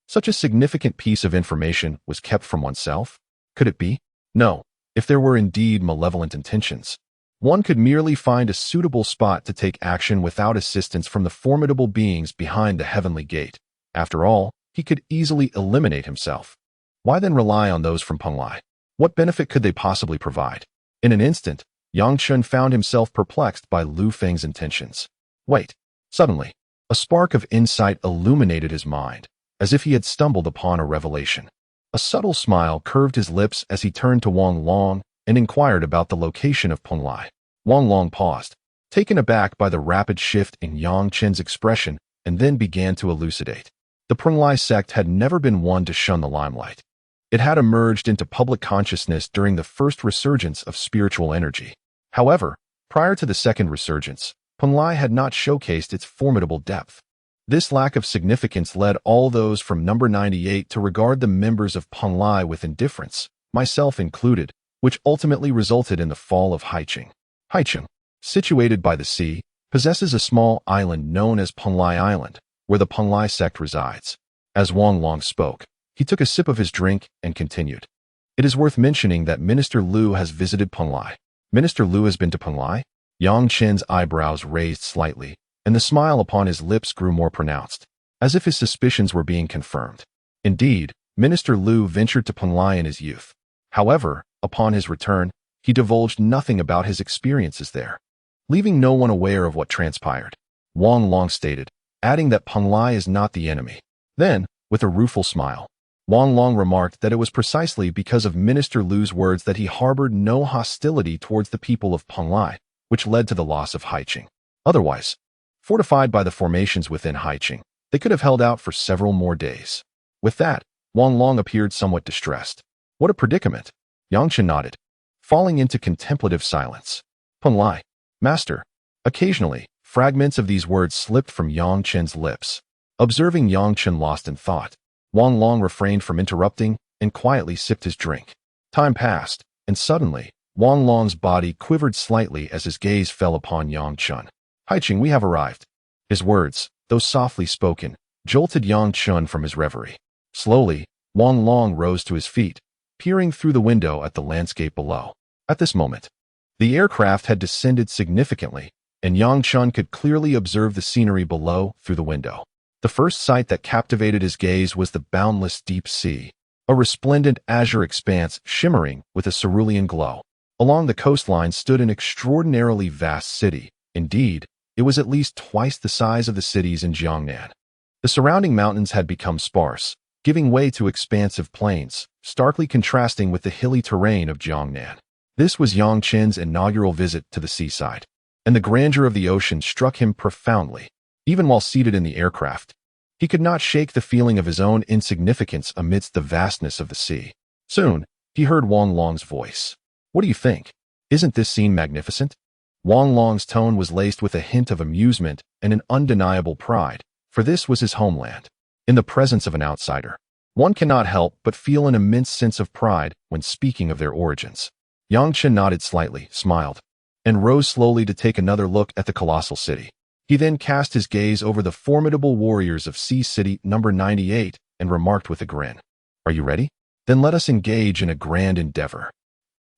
[SPEAKER 1] Such a significant piece of information was kept from oneself? Could it be? No. If there were indeed malevolent intentions, one could merely find a suitable spot to take action without assistance from the formidable beings behind the Heavenly Gate. After all, he could easily eliminate himself. Why then rely on those from Penglai? What benefit could they possibly provide? In an instant, Chen found himself perplexed by Lu Feng's intentions. Wait. Suddenly, a spark of insight illuminated his mind, as if he had stumbled upon a revelation. A subtle smile curved his lips as he turned to Wang Long and inquired about the location of Penglai. Wang Long paused, taken aback by the rapid shift in Chen's expression, and then began to elucidate. The Penglai sect had never been one to shun the limelight. It had emerged into public consciousness during the first resurgence of spiritual energy. However, prior to the second resurgence, Penlai had not showcased its formidable depth. This lack of significance led all those from number 98 to regard the members of Penlai with indifference, myself included, which ultimately resulted in the fall of Haicheng. Haicheng, situated by the sea, possesses a small island known as Penlai Island, where the Penlai sect resides. As Wang Long spoke, he took a sip of his drink and continued. It is worth mentioning that Minister Liu has visited Penlai. Minister Liu has been to Penlai? Yang Chen's eyebrows raised slightly, and the smile upon his lips grew more pronounced, as if his suspicions were being confirmed. Indeed, Minister Liu ventured to Penlai in his youth. However, upon his return, he divulged nothing about his experiences there, leaving no one aware of what transpired. Wang Long stated, adding that Penlai is not the enemy. Then, with a rueful smile, Wang Long remarked that it was precisely because of Minister Liu's words that he harbored no hostility towards the people of Penlai, which led to the loss of Haicheng. Otherwise, fortified by the formations within Haicheng, they could have held out for several more days. With that, Wang Long appeared somewhat distressed. What a predicament! Yang Chen nodded, falling into contemplative silence. Penlai, Master. Occasionally, fragments of these words slipped from Yang Chen's lips. Observing Yang Chen lost in thought, Wang Long refrained from interrupting and quietly sipped his drink. Time passed, and suddenly, Wang Long's body quivered slightly as his gaze fell upon Yang Chen. Haicheng, we have arrived. His words, though softly spoken, jolted Yang Chen from his reverie. Slowly, Wang Long rose to his feet, peering through the window at the landscape below. At this moment, the aircraft had descended significantly, and Yang Chen could clearly observe the scenery below through the window. The first sight that captivated his gaze was the boundless deep sea, a resplendent azure expanse shimmering with a cerulean glow. Along the coastline stood an extraordinarily vast city. Indeed, it was at least twice the size of the cities in Jiangnan. The surrounding mountains had become sparse, giving way to expansive plains, starkly contrasting with the hilly terrain of Jiangnan. This was Yang Chen's inaugural visit to the seaside, and the grandeur of the ocean struck him profoundly. Even while seated in the aircraft, he could not shake the feeling of his own insignificance amidst the vastness of the sea. Soon, he heard Wang Long's voice. What do you think? Isn't this scene magnificent? Wang Long's tone was laced with a hint of amusement and an undeniable pride, for this was his homeland. In the presence of an outsider, one cannot help but feel an immense sense of pride when speaking of their origins. Yang Chen nodded slightly, smiled, and rose slowly to take another look at the colossal city. He then cast his gaze over the formidable warriors of Sea City number 98 and remarked with a grin, Are you ready? Then let us engage in a grand endeavor.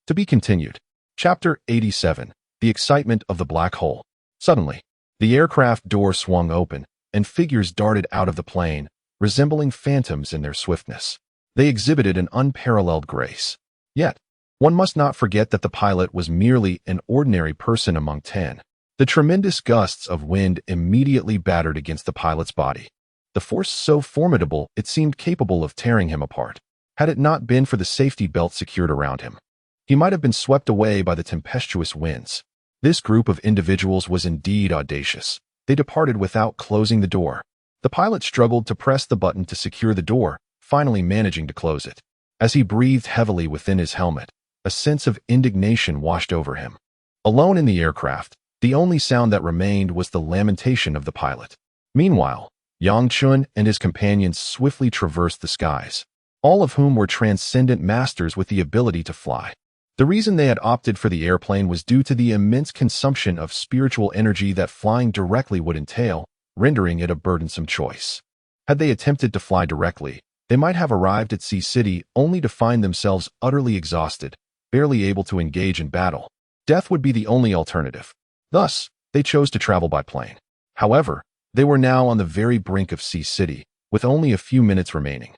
[SPEAKER 1] To be continued. Chapter 87. The Excitement of the Black Hole. Suddenly, the aircraft door swung open, and figures darted out of the plane, resembling phantoms in their swiftness. They exhibited an unparalleled grace. Yet, one must not forget that the pilot was merely an ordinary person among 10. The tremendous gusts of wind immediately battered against the pilot's body. The force so formidable it seemed capable of tearing him apart. Had it not been for the safety belt secured around him, he might have been swept away by the tempestuous winds. This group of individuals was indeed audacious. They departed without closing the door. The pilot struggled to press the button to secure the door, finally managing to close it. As he breathed heavily within his helmet, a sense of indignation washed over him. Alone in the aircraft, the only sound that remained was the lamentation of the pilot. Meanwhile, Yang Chen and his companions swiftly traversed the skies, all of whom were transcendent masters with the ability to fly. The reason they had opted for the airplane was due to the immense consumption of spiritual energy that flying directly would entail, rendering it a burdensome choice. Had they attempted to fly directly, they might have arrived at Sea City only to find themselves utterly exhausted, barely able to engage in battle. Death would be the only alternative. Thus, they chose to travel by plane. However, they were now on the very brink of Sea City, with only a few minutes remaining.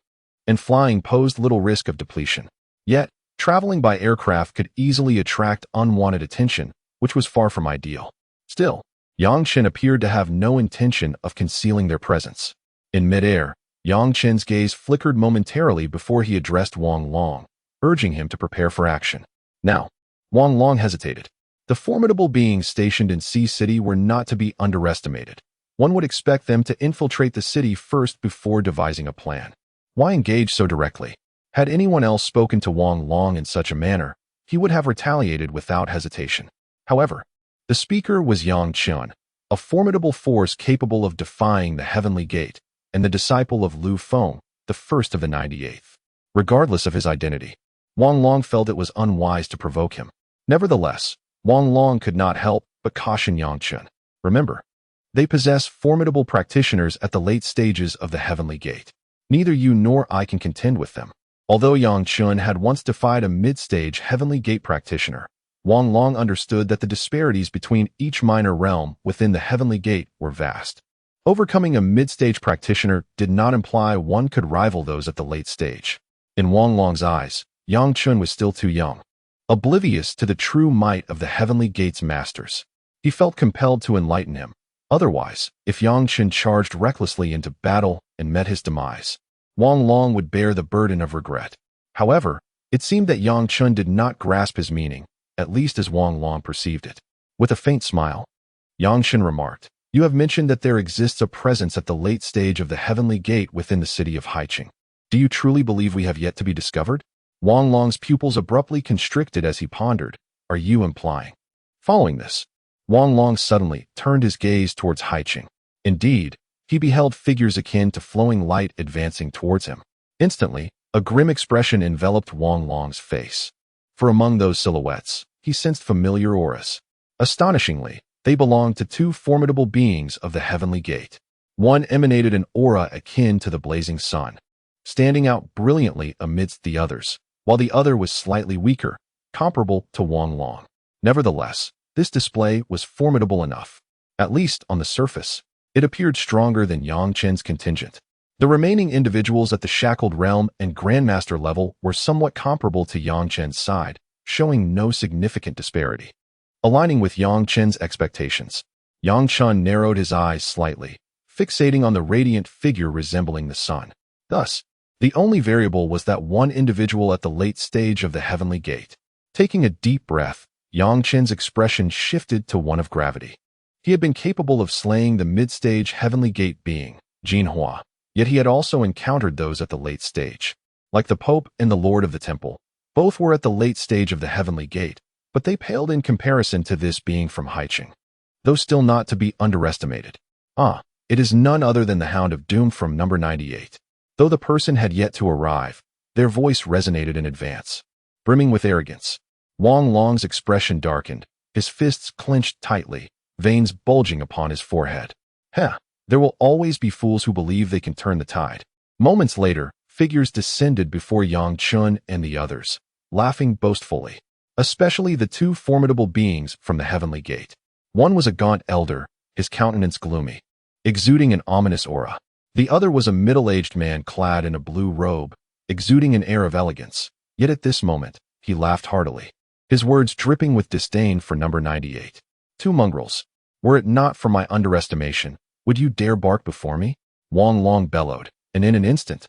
[SPEAKER 1] And flying posed little risk of depletion. Yet, traveling by aircraft could easily attract unwanted attention, which was far from ideal. Still, Yang Chen appeared to have no intention of concealing their presence. In midair, Yang Chen's gaze flickered momentarily before he addressed Wang Long, urging him to prepare for action. Now, Wang Long hesitated. The formidable beings stationed in Sea City were not to be underestimated. One would expect them to infiltrate the city first before devising a plan. Why engage so directly? Had anyone else spoken to Wang Long in such a manner, he would have retaliated without hesitation. However, the speaker was Yang Chen, a formidable force capable of defying the heavenly gate, and the disciple of Lu Feng, the first of the 98th. Regardless of his identity, Wang Long felt it was unwise to provoke him. Nevertheless, Wang Long could not help but caution Yang Chen. Remember, they possess formidable practitioners at the late stages of the heavenly gate. Neither you nor I can contend with them. Although Yang Chen had once defied a mid-stage heavenly gate practitioner, Wang Long understood that the disparities between each minor realm within the heavenly gate were vast. Overcoming a mid-stage practitioner did not imply one could rival those at the late stage. In Wang Long's eyes, Yang Chen was still too young, oblivious to the true might of the heavenly gate's masters. He felt compelled to enlighten him. Otherwise, if Yang Chen charged recklessly into battle and met his demise, Wang Long would bear the burden of regret. However, it seemed that Yang Chen did not grasp his meaning, at least as Wang Long perceived it. With a faint smile, Yang Chen remarked, "You have mentioned that there exists a presence at the late stage of the heavenly gate within the city of Haiqing. Do you truly believe we have yet to be discovered?" Wang Long's pupils abruptly constricted as he pondered, "Are you implying?" Following this, Wang Long suddenly turned his gaze towards Haiqing. Indeed, he beheld figures akin to flowing light advancing towards him. Instantly, a grim expression enveloped Wang Long's face. For among those silhouettes, he sensed familiar auras. Astonishingly, they belonged to two formidable beings of the heavenly gate. One emanated an aura akin to the blazing sun, standing out brilliantly amidst the others, while the other was slightly weaker, comparable to Wang Long. Nevertheless, this display was formidable enough. At least on the surface, it appeared stronger than Yang Chen's contingent. The remaining individuals at the shackled realm and Grandmaster level were somewhat comparable to Yang Chen's side, showing no significant disparity. Aligning with Yang Chen's expectations, Yang Chen narrowed his eyes slightly, fixating on the radiant figure resembling the sun. Thus, the only variable was that one individual at the late stage of the heavenly gate. Taking a deep breath, Yang Chen's expression shifted to one of gravity. He had been capable of slaying the mid-stage heavenly gate being, Jinhua, yet he had also encountered those at the late stage. Like the Pope and the Lord of the Temple, both were at the late stage of the heavenly gate, but they paled in comparison to this being from Haiqing, though still not to be underestimated. It is none other than the Hound of Doom from number 98. Though the person had yet to arrive, their voice resonated in advance. Brimming with arrogance, Wang Long's expression darkened, his fists clenched tightly, veins bulging upon his forehead. There will always be fools who believe they can turn the tide. Moments later, figures descended before Yang Chen and the others, laughing boastfully. Especially the two formidable beings from the heavenly gate. One was a gaunt elder, his countenance gloomy, exuding an ominous aura. The other was a middle-aged man clad in a blue robe, exuding an air of elegance. Yet at this moment, he laughed heartily, his words dripping with disdain for number 98. "Two mongrels. Were it not for my underestimation, would you dare bark before me?" Wang Long bellowed, and in an instant,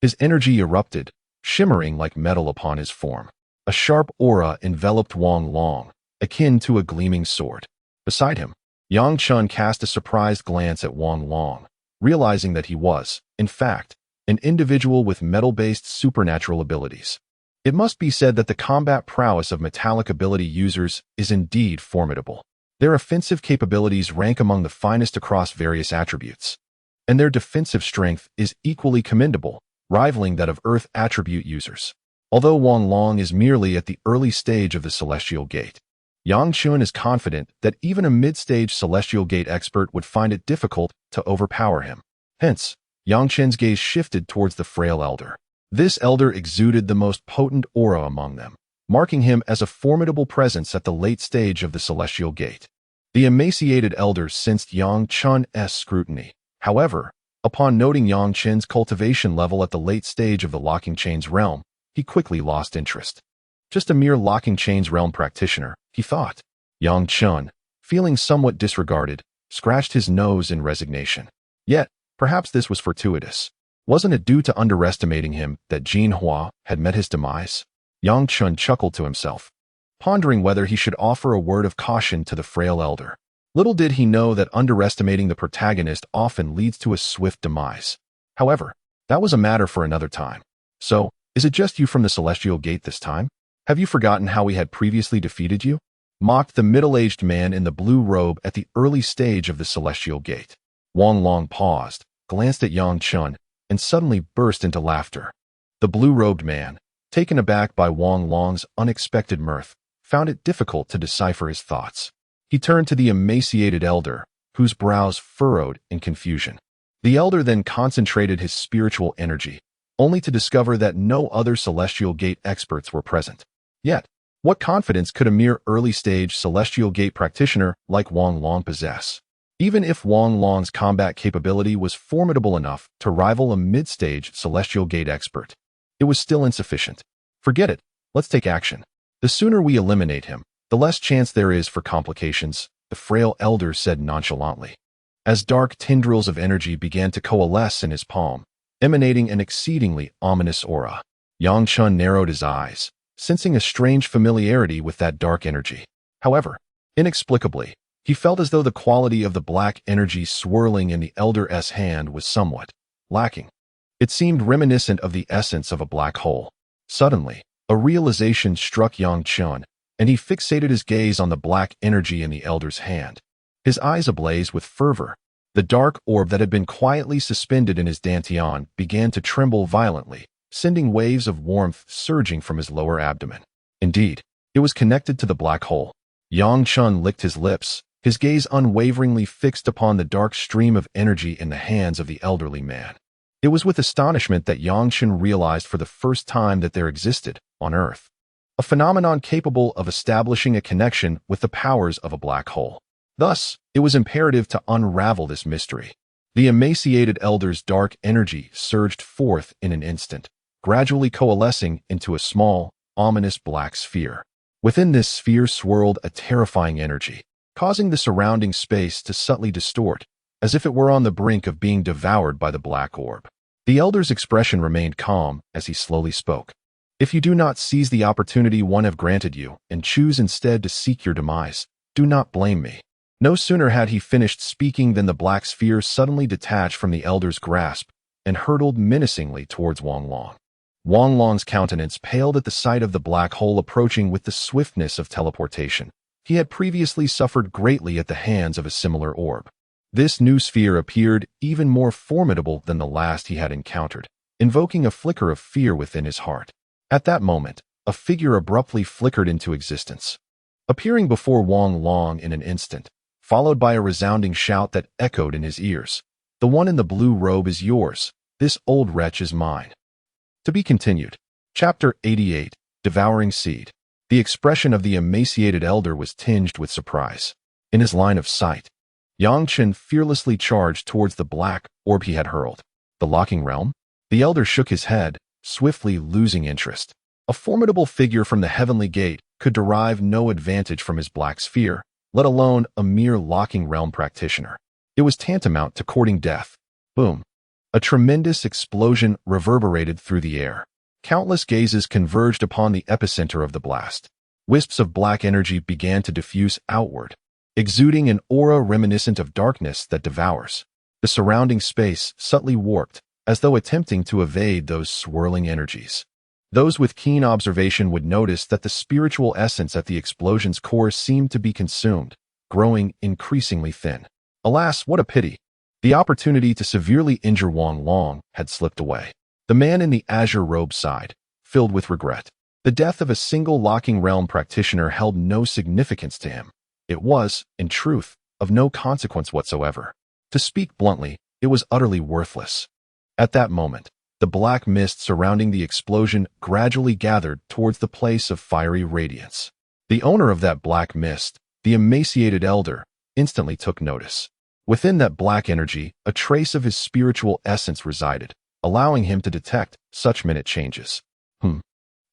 [SPEAKER 1] his energy erupted, shimmering like metal upon his form. A sharp aura enveloped Wang Long, akin to a gleaming sword. Beside him, Yang Chen cast a surprised glance at Wang Long, realizing that he was, in fact, an individual with metal-based supernatural abilities. It must be said that the combat prowess of metallic ability users is indeed formidable. Their offensive capabilities rank among the finest across various attributes, and their defensive strength is equally commendable, rivaling that of Earth attribute users. Although Wang Long is merely at the early stage of the Celestial Gate, Yang Chen is confident that even a mid-stage Celestial Gate expert would find it difficult to overpower him. Hence, Yang Chen's gaze shifted towards the frail elder. This elder exuded the most potent aura among them, marking him as a formidable presence at the late stage of the Celestial Gate. The emaciated elder sensed Yang Chen's scrutiny. However, upon noting Yang Chen's cultivation level at the late stage of the Locking Chains realm, he quickly lost interest. Just a mere Locking Chains realm practitioner, he thought. Yang Chen, feeling somewhat disregarded, scratched his nose in resignation. Yet, perhaps this was fortuitous. Wasn't it due to underestimating him that Jinhua had met his demise? Yang Chen chuckled to himself, pondering whether he should offer a word of caution to the frail elder. Little did he know that underestimating the protagonist often leads to a swift demise. However, that was a matter for another time. "So, is it just you from the Celestial Gate this time? Have you forgotten how we had previously defeated you?" mocked the middle-aged man in the blue robe at the early stage of the celestial gate. Wang Long paused, glanced at Yang Chen, and suddenly burst into laughter. The blue-robed man, taken aback by Wang Long's unexpected mirth, found it difficult to decipher his thoughts. He turned to the emaciated elder, whose brows furrowed in confusion. The elder then concentrated his spiritual energy, only to discover that no other celestial gate experts were present. Yet, what confidence could a mere early-stage celestial gate practitioner like Wang Long possess? Even if Wang Long's combat capability was formidable enough to rival a mid-stage celestial gate expert, it was still insufficient. Forget it, let's take action. The sooner we eliminate him, the less chance there is for complications, the frail elder said nonchalantly. As dark tendrils of energy began to coalesce in his palm, emanating an exceedingly ominous aura, Yang Chen narrowed his eyes, sensing a strange familiarity with that dark energy. However, inexplicably, he felt as though the quality of the black energy swirling in the elder's hand was somewhat lacking. It seemed reminiscent of the essence of a black hole. Suddenly, a realization struck Yang Chen, and he fixated his gaze on the black energy in the elder's hand. His eyes ablaze with fervor. The dark orb that had been quietly suspended in his dantian began to tremble violently, sending waves of warmth surging from his lower abdomen. Indeed, it was connected to the black hole. Yang Chen licked his lips, his gaze unwaveringly fixed upon the dark stream of energy in the hands of the elderly man. It was with astonishment that Yang Chen realized for the first time that there existed, on Earth, a phenomenon capable of establishing a connection with the powers of a black hole. Thus, it was imperative to unravel this mystery. The emaciated elder's dark energy surged forth in an instant, gradually coalescing into a small, ominous black sphere. Within this sphere swirled a terrifying energy, causing the surrounding space to subtly distort, as if it were on the brink of being devoured by the black orb. The elder's expression remained calm as he slowly spoke. If you do not seize the opportunity one have granted you, and choose instead to seek your demise, do not blame me. No sooner had he finished speaking than the black sphere suddenly detached from the elder's grasp and hurtled menacingly towards Wang Long. Wang Long's countenance paled at the sight of the black hole approaching with the swiftness of teleportation. He had previously suffered greatly at the hands of a similar orb. This new sphere appeared even more formidable than the last he had encountered, invoking a flicker of fear within his heart. At that moment, a figure abruptly flickered into existence, appearing before Wang Long in an instant, followed by a resounding shout that echoed in his ears. The one in the blue robe is yours. This old wretch is mine. To be continued. Chapter 88, Devouring Seed. The expression of the emaciated elder was tinged with surprise. In his line of sight, Yang Chen fearlessly charged towards the black orb he had hurled. The locking realm? The elder shook his head, swiftly losing interest. A formidable figure from the heavenly gate could derive no advantage from his black sphere, let alone a mere locking realm practitioner. It was tantamount to courting death. Boom. A tremendous explosion reverberated through the air. Countless gazes converged upon the epicenter of the blast. Wisps of black energy began to diffuse outward, exuding an aura reminiscent of darkness that devours. The surrounding space subtly warped, as though attempting to evade those swirling energies. Those with keen observation would notice that the spiritual essence at the explosion's core seemed to be consumed, growing increasingly thin. Alas, what a pity! The opportunity to severely injure Wang Long had slipped away. The man in the azure robe sighed, filled with regret. The death of a single locking realm practitioner held no significance to him. It was, in truth, of no consequence whatsoever. To speak bluntly, it was utterly worthless. At that moment, the black mist surrounding the explosion gradually gathered towards the place of fiery radiance. The owner of that black mist, the emaciated elder, instantly took notice. Within that black energy, a trace of his spiritual essence resided, allowing him to detect such minute changes.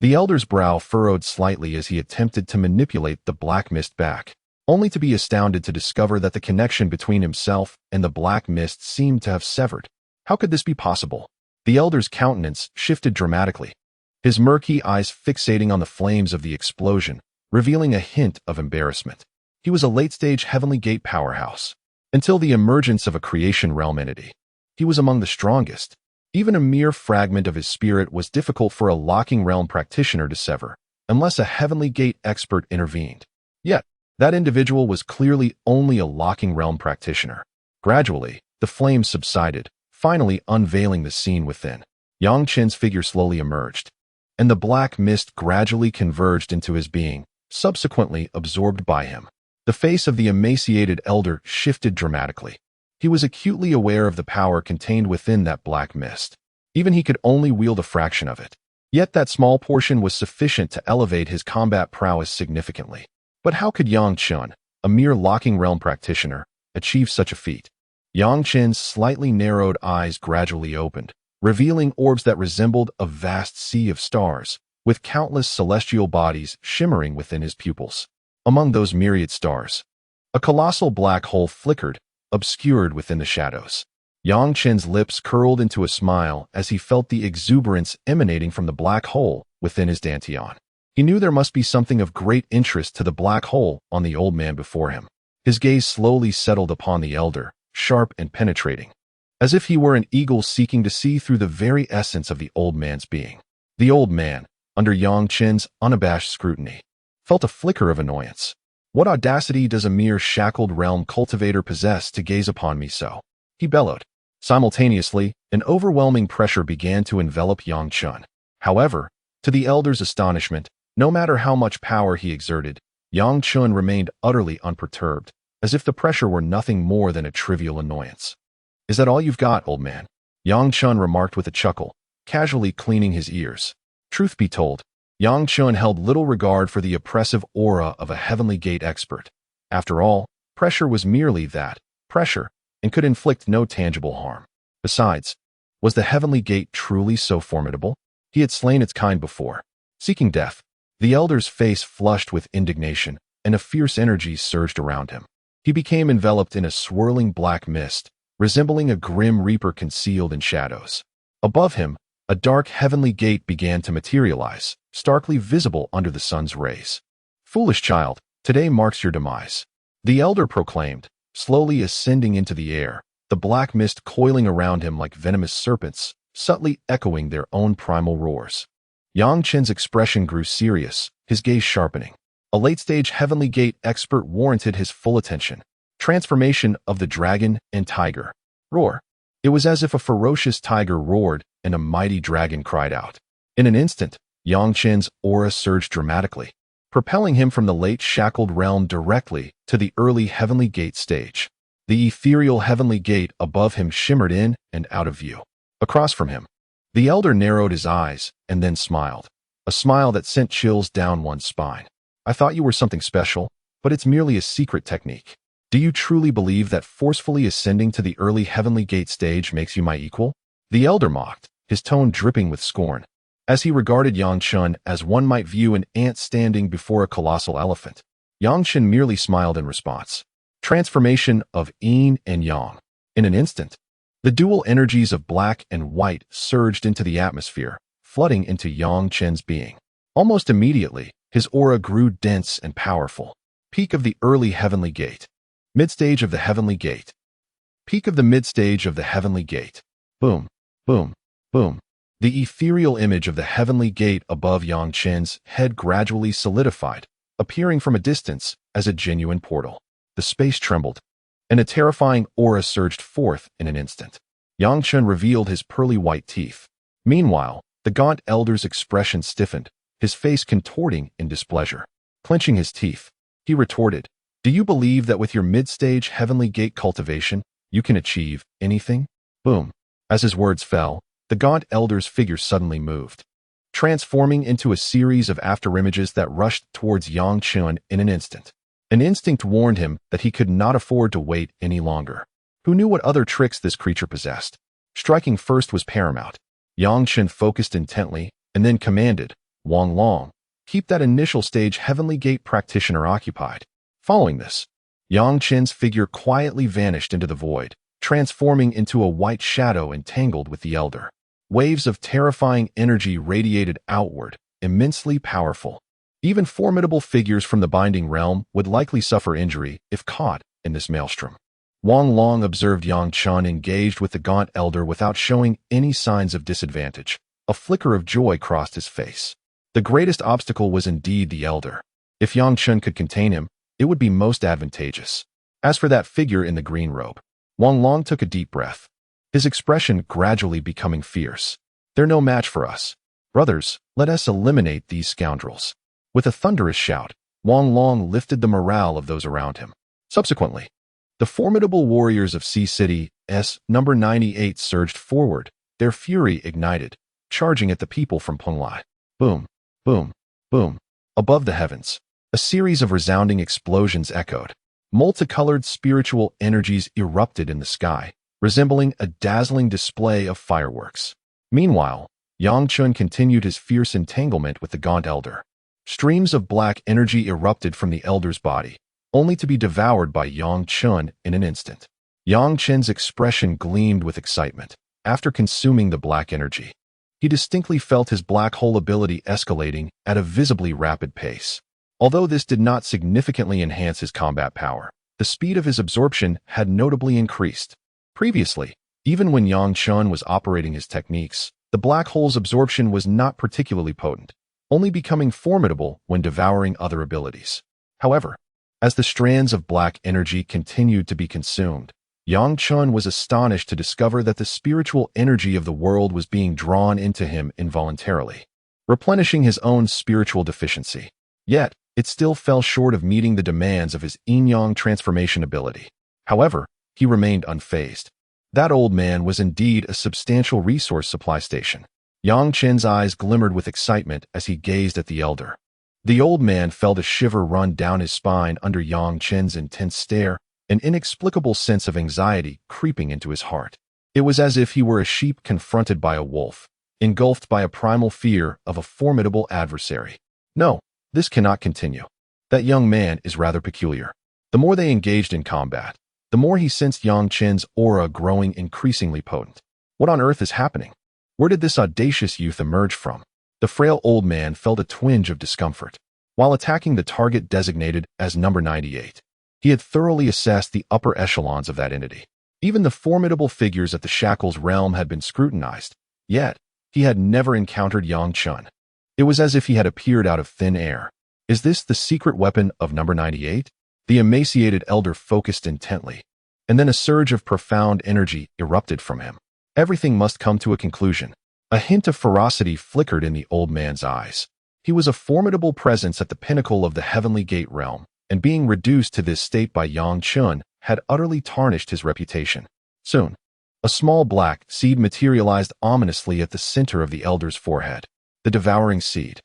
[SPEAKER 1] The elder's brow furrowed slightly as he attempted to manipulate the black mist back, only to be astounded to discover that the connection between himself and the black mist seemed to have severed. How could this be possible? The elder's countenance shifted dramatically, his murky eyes fixating on the flames of the explosion, revealing a hint of embarrassment. He was a late-stage Heavenly Gate powerhouse. Until the emergence of a creation realm entity, he was among the strongest. Even a mere fragment of his spirit was difficult for a locking realm practitioner to sever, unless a Heavenly Gate expert intervened. Yet, That individual was clearly only a locking realm practitioner. Gradually, the flames subsided, finally unveiling the scene within. Yang Chen's figure slowly emerged, and the black mist gradually converged into his being, subsequently absorbed by him. The face of the emaciated elder shifted dramatically. He was acutely aware of the power contained within that black mist. Even he could only wield a fraction of it. Yet that small portion was sufficient to elevate his combat prowess significantly. But how could Yang Chen, a mere locking realm practitioner, achieve such a feat? Yang Chen's slightly narrowed eyes gradually opened, revealing orbs that resembled a vast sea of stars, with countless celestial bodies shimmering within his pupils. Among those myriad stars, a colossal black hole flickered, obscured within the shadows. Yang Chen's lips curled into a smile as he felt the exuberance emanating from the black hole within his dantian. He knew there must be something of great interest to the black hole on the old man before him. His gaze slowly settled upon the elder, sharp and penetrating, as if he were an eagle seeking to see through the very essence of the old man's being. The old man, under Yang Chen's unabashed scrutiny, felt a flicker of annoyance. What audacity does a mere shackled realm cultivator possess to gaze upon me so? He bellowed. Simultaneously, an overwhelming pressure began to envelop Yang Chen. However, to the elder's astonishment, no matter how much power he exerted, Yang Chen remained utterly unperturbed, as if the pressure were nothing more than a trivial annoyance. "Is that all you've got, old man?" Yang Chen remarked with a chuckle, casually cleaning his ears. Truth be told, Yang Chen held little regard for the oppressive aura of a Heavenly Gate expert. After all, pressure was merely that, pressure, and could inflict no tangible harm. Besides, was the Heavenly Gate truly so formidable? He had slain its kind before. Seeking death, the elder's face flushed with indignation, and a fierce energy surged around him. He became enveloped in a swirling black mist, resembling a grim reaper concealed in shadows. Above him, a dark Heavenly Gate began to materialize, starkly visible under the sun's rays. "Foolish child, today marks your demise," the elder proclaimed, slowly ascending into the air, the black mist coiling around him like venomous serpents, subtly echoing their own primal roars. Yang Chen's expression grew serious, his gaze sharpening. A late-stage Heavenly Gate expert warranted his full attention. Transformation of the dragon and tiger. Roar. It was as if a ferocious tiger roared and a mighty dragon cried out. In an instant, Yang Chen's aura surged dramatically, propelling him from the late shackled realm directly to the early Heavenly Gate stage. The ethereal Heavenly Gate above him shimmered in and out of view. Across from him, the elder narrowed his eyes and then smiled, a smile that sent chills down one's spine. "I thought you were something special, but it's merely a secret technique. Do you truly believe that forcefully ascending to the early Heavenly Gate stage makes you my equal?" The elder mocked, his tone dripping with scorn, as he regarded Yang Chen as one might view an ant standing before a colossal elephant. Yang Chen merely smiled in response. Transformation of yin and yang. In an instant, the dual energies of black and white surged into the atmosphere, flooding into Yang Chen's being. Almost immediately, his aura grew dense and powerful. Peak of the early Heavenly Gate. Midstage of the Heavenly Gate. Peak of the midstage of the Heavenly Gate. Boom, boom, boom. The ethereal image of the Heavenly Gate above Yang Chen's head gradually solidified, appearing from a distance as a genuine portal. The space trembled, and a terrifying aura surged forth in an instant. Yang Chen revealed his pearly white teeth. Meanwhile, the gaunt elder's expression stiffened, his face contorting in displeasure. Clenching his teeth, he retorted, "Do you believe that with your mid-stage Heavenly Gate cultivation, you can achieve anything?" Boom. As his words fell, the gaunt elder's figure suddenly moved, transforming into a series of afterimages that rushed towards Yang Chen in an instant. An instinct warned him that he could not afford to wait any longer. Who knew what other tricks this creature possessed? Striking first was paramount. Yang Chen focused intently and then commanded, "Wang Long, keep that initial stage Heavenly Gate practitioner occupied." Following this, Yang Chen's figure quietly vanished into the void, transforming into a white shadow entangled with the elder. Waves of terrifying energy radiated outward, immensely powerful. Even formidable figures from the binding realm would likely suffer injury if caught in this maelstrom. Wang Long observed Yang Chen engaged with the gaunt elder without showing any signs of disadvantage. A flicker of joy crossed his face. The greatest obstacle was indeed the elder. If Yang Chen could contain him, it would be most advantageous. As for that figure in the green robe, Wang Long took a deep breath, his expression gradually becoming fierce. They're no match for us. Brothers, let us eliminate these scoundrels. With a thunderous shout, Wang Long lifted the morale of those around him. Subsequently, the formidable warriors of Sea City S number 98 surged forward, their fury ignited, charging at the people from Penglai. Boom, boom, boom. Above the heavens, a series of resounding explosions echoed. Multicolored spiritual energies erupted in the sky, resembling a dazzling display of fireworks. Meanwhile, Yang Chun continued his fierce entanglement with the gaunt elder. Streams of black energy erupted from the elder's body, only to be devoured by Yang Chun in an instant. Yang Chen's expression gleamed with excitement. After consuming the black energy, he distinctly felt his black hole ability escalating at a visibly rapid pace. Although this did not significantly enhance his combat power, the speed of his absorption had notably increased. Previously, even when Yang Chun was operating his techniques, the black hole's absorption was not particularly potent, only becoming formidable when devouring other abilities. However, as the strands of black energy continued to be consumed, Yang Chun was astonished to discover that the spiritual energy of the world was being drawn into him involuntarily, replenishing his own spiritual deficiency. Yet, it still fell short of meeting the demands of his yin-yang transformation ability. However, he remained unfazed. That old man was indeed a substantial resource supply station. Yang Chen's eyes glimmered with excitement as he gazed at the elder. The old man felt a shiver run down his spine under Yang Chen's intense stare, an inexplicable sense of anxiety creeping into his heart. It was as if he were a sheep confronted by a wolf, engulfed by a primal fear of a formidable adversary. No, this cannot continue. That young man is rather peculiar. The more they engaged in combat, the more he sensed Yang Chen's aura growing increasingly potent. What on earth is happening? Where did this audacious youth emerge from? The frail old man felt a twinge of discomfort. While attacking the target designated as number 98, he had thoroughly assessed the upper echelons of that entity. Even the formidable figures at the Shackles realm had been scrutinized, yet he had never encountered Yang Chun. It was as if he had appeared out of thin air. Is this the secret weapon of number 98? The emaciated elder focused intently, and then a surge of profound energy erupted from him. Everything must come to a conclusion. A hint of ferocity flickered in the old man's eyes. He was a formidable presence at the pinnacle of the Heavenly Gate realm, and being reduced to this state by Yang Chun had utterly tarnished his reputation. Soon, a small black seed materialized ominously at the center of the elder's forehead. The Devouring Seed.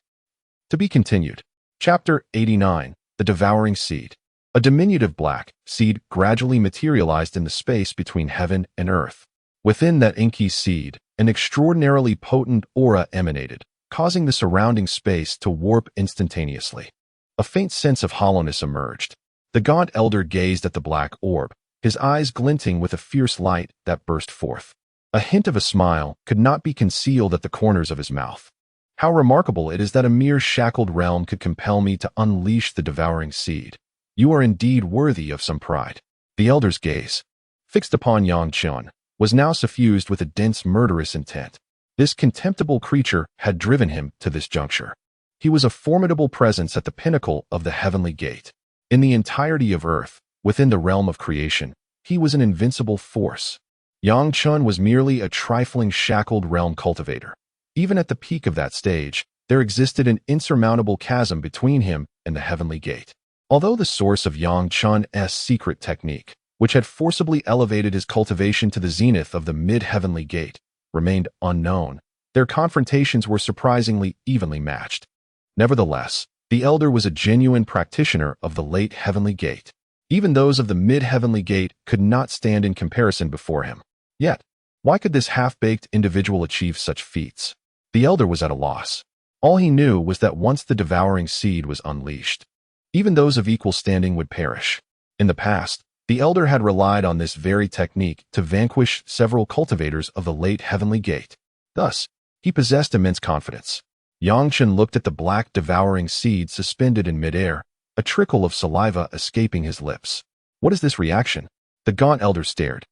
[SPEAKER 1] To be continued. Chapter 89. The Devouring Seed. A diminutive black seed gradually materialized in the space between heaven and earth. Within that inky seed, an extraordinarily potent aura emanated, causing the surrounding space to warp instantaneously. A faint sense of hollowness emerged. The gaunt elder gazed at the black orb, his eyes glinting with a fierce light that burst forth. A hint of a smile could not be concealed at the corners of his mouth. How remarkable it is that a mere shackled realm could compel me to unleash the devouring seed. You are indeed worthy of some pride. The elder's gaze, fixed upon Yang Chun, was now suffused with a dense murderous intent. This contemptible creature had driven him to this juncture. He was a formidable presence at the pinnacle of the Heavenly Gate. In the entirety of Earth, within the realm of creation, he was an invincible force. Yang Chun was merely a trifling shackled realm cultivator. Even at the peak of that stage, there existed an insurmountable chasm between him and the Heavenly Gate. Although the source of Yang Chun's secret technique, which had forcibly elevated his cultivation to the zenith of the mid-Heavenly Gate, remained unknown, their confrontations were surprisingly evenly matched. Nevertheless, the elder was a genuine practitioner of the late Heavenly Gate. Even those of the mid-Heavenly Gate could not stand in comparison before him. Yet, why could this half-baked individual achieve such feats? The elder was at a loss. All he knew was that once the devouring seed was unleashed, even those of equal standing would perish. In the past, the elder had relied on this very technique to vanquish several cultivators of the late Heavenly Gate. Thus, he possessed immense confidence. Yang Chen looked at the black devouring seed suspended in midair, a trickle of saliva escaping his lips. What is this reaction? The gaunt elder stared,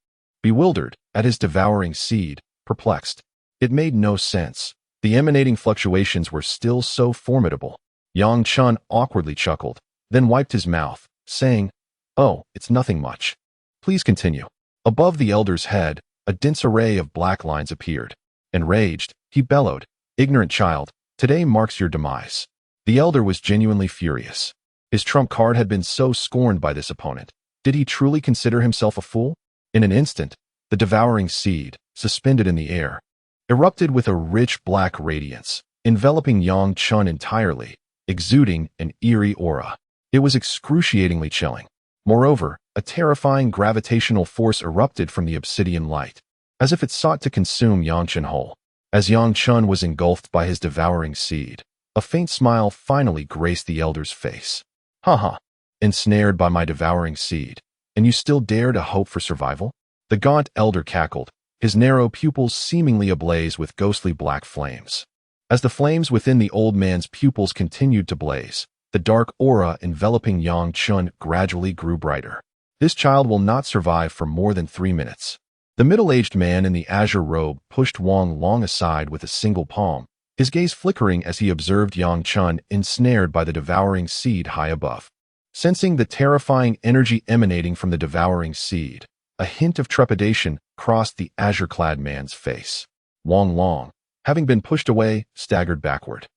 [SPEAKER 1] bewildered, at his devouring seed, perplexed. It made no sense. The emanating fluctuations were still so formidable. Yang Chun awkwardly chuckled, then wiped his mouth, saying, "Oh, it's nothing much. Please continue." Above the elder's head, a dense array of black lines appeared. Enraged, he bellowed, "Ignorant child, today marks your demise." The elder was genuinely furious. His trump card had been so scorned by this opponent. Did he truly consider himself a fool? In an instant, the devouring seed, suspended in the air, erupted with a rich black radiance, enveloping Yang Chen entirely, exuding an eerie aura. It was excruciatingly chilling. Moreover, a terrifying gravitational force erupted from the obsidian light, as if it sought to consume Yang Chen whole. As Yang Chen was engulfed by his devouring seed, a faint smile finally graced the elder's face. "Haha, ensnared by my devouring seed, and you still dare to hope for survival?" The gaunt elder cackled, his narrow pupils seemingly ablaze with ghostly black flames. As the flames within the old man's pupils continued to blaze, the dark aura enveloping Yang Chen gradually grew brighter. "This child will not survive for more than 3 minutes." The middle-aged man in the azure robe pushed Wang Long aside with a single palm, his gaze flickering as he observed Yang Chen ensnared by the devouring seed high above. Sensing the terrifying energy emanating from the devouring seed, a hint of trepidation crossed the azure-clad man's face. Wang Long, having been pushed away, staggered backward,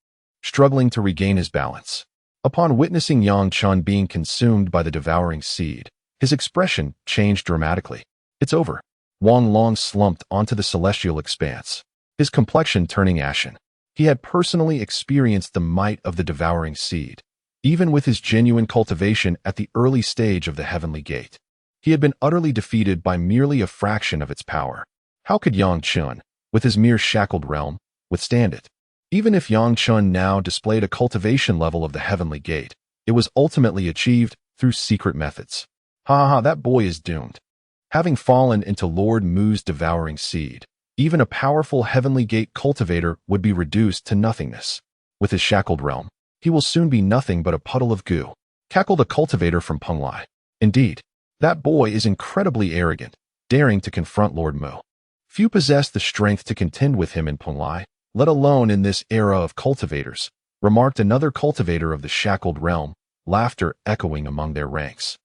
[SPEAKER 1] struggling to regain his balance. Upon witnessing Yang Chen being consumed by the devouring seed, his expression changed dramatically. "It's over." Wang Long slumped onto the celestial expanse, his complexion turning ashen. He had personally experienced the might of the devouring seed, even with his genuine cultivation at the early stage of the heavenly gate. He had been utterly defeated by merely a fraction of its power. How could Yang Chen, with his mere shackled realm, withstand it? Even if Yang Chen now displayed a cultivation level of the heavenly gate, it was ultimately achieved through secret methods. Ha, that boy is doomed. Having fallen into Lord Mu's devouring seed, even a powerful heavenly gate cultivator would be reduced to nothingness. With his shackled realm, he will soon be nothing but a puddle of goo, cackled a cultivator from Penglai. Indeed, that boy is incredibly arrogant, daring to confront Lord Mu. Few possess the strength to contend with him in Penglai, let alone in this era of cultivators, remarked another cultivator of the shackled realm, laughter echoing among their ranks.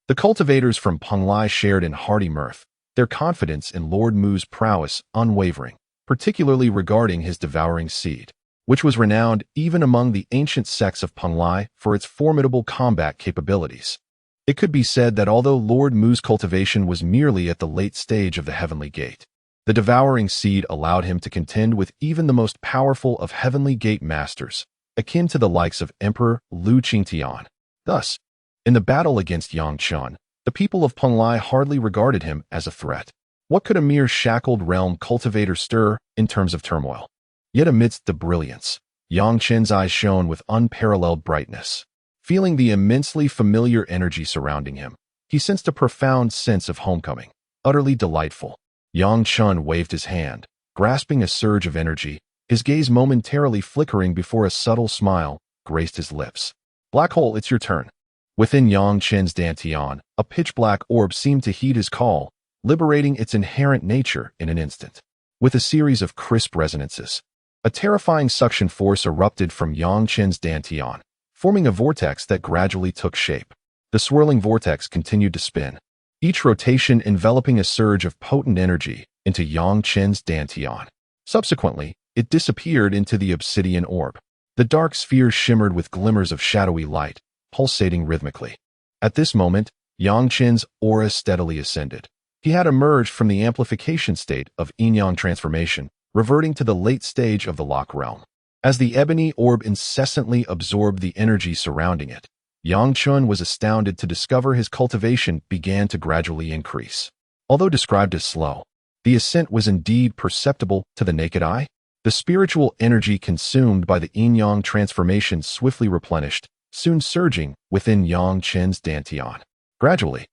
[SPEAKER 1] The cultivators from Penglai shared in hearty mirth, their confidence in Lord Mu's prowess unwavering, particularly regarding his devouring seed, which was renowned even among the ancient sects of Penglai for its formidable combat capabilities. It could be said that although Lord Mu's cultivation was merely at the late stage of the heavenly gate, the devouring seed allowed him to contend with even the most powerful of heavenly gate masters, akin to the likes of Emperor Lu Qingtian. Thus, in the battle against Yang Chen, the people of Penglai hardly regarded him as a threat. What could a mere shackled realm cultivator stir in terms of turmoil? Yet amidst the brilliance, Yang Chen's eyes shone with unparalleled brightness. Feeling the immensely familiar energy surrounding him, he sensed a profound sense of homecoming, utterly delightful. Yang Chen waved his hand, grasping a surge of energy, his gaze momentarily flickering before a subtle smile graced his lips. "Black hole, it's your turn." Within Yang Chen's dantian, a pitch-black orb seemed to heed his call, liberating its inherent nature in an instant. With a series of crisp resonances, a terrifying suction force erupted from Yang Chen's dantian, forming a vortex that gradually took shape. The swirling vortex continued to spin, each rotation enveloping a surge of potent energy into Yang Chen's dantian. Subsequently, it disappeared into the obsidian orb. The dark sphere shimmered with glimmers of shadowy light, pulsating rhythmically. At this moment, Yang Chen's aura steadily ascended. He had emerged from the amplification state of yin-yang transformation, reverting to the late stage of the lock realm. As the ebony orb incessantly absorbed the energy surrounding it, Yang Chen was astounded to discover his cultivation began to gradually increase. Although described as slow, the ascent was indeed perceptible to the naked eye. The spiritual energy consumed by the yin-yang transformation swiftly replenished, soon surging within Yang Chen's dantian. Gradually,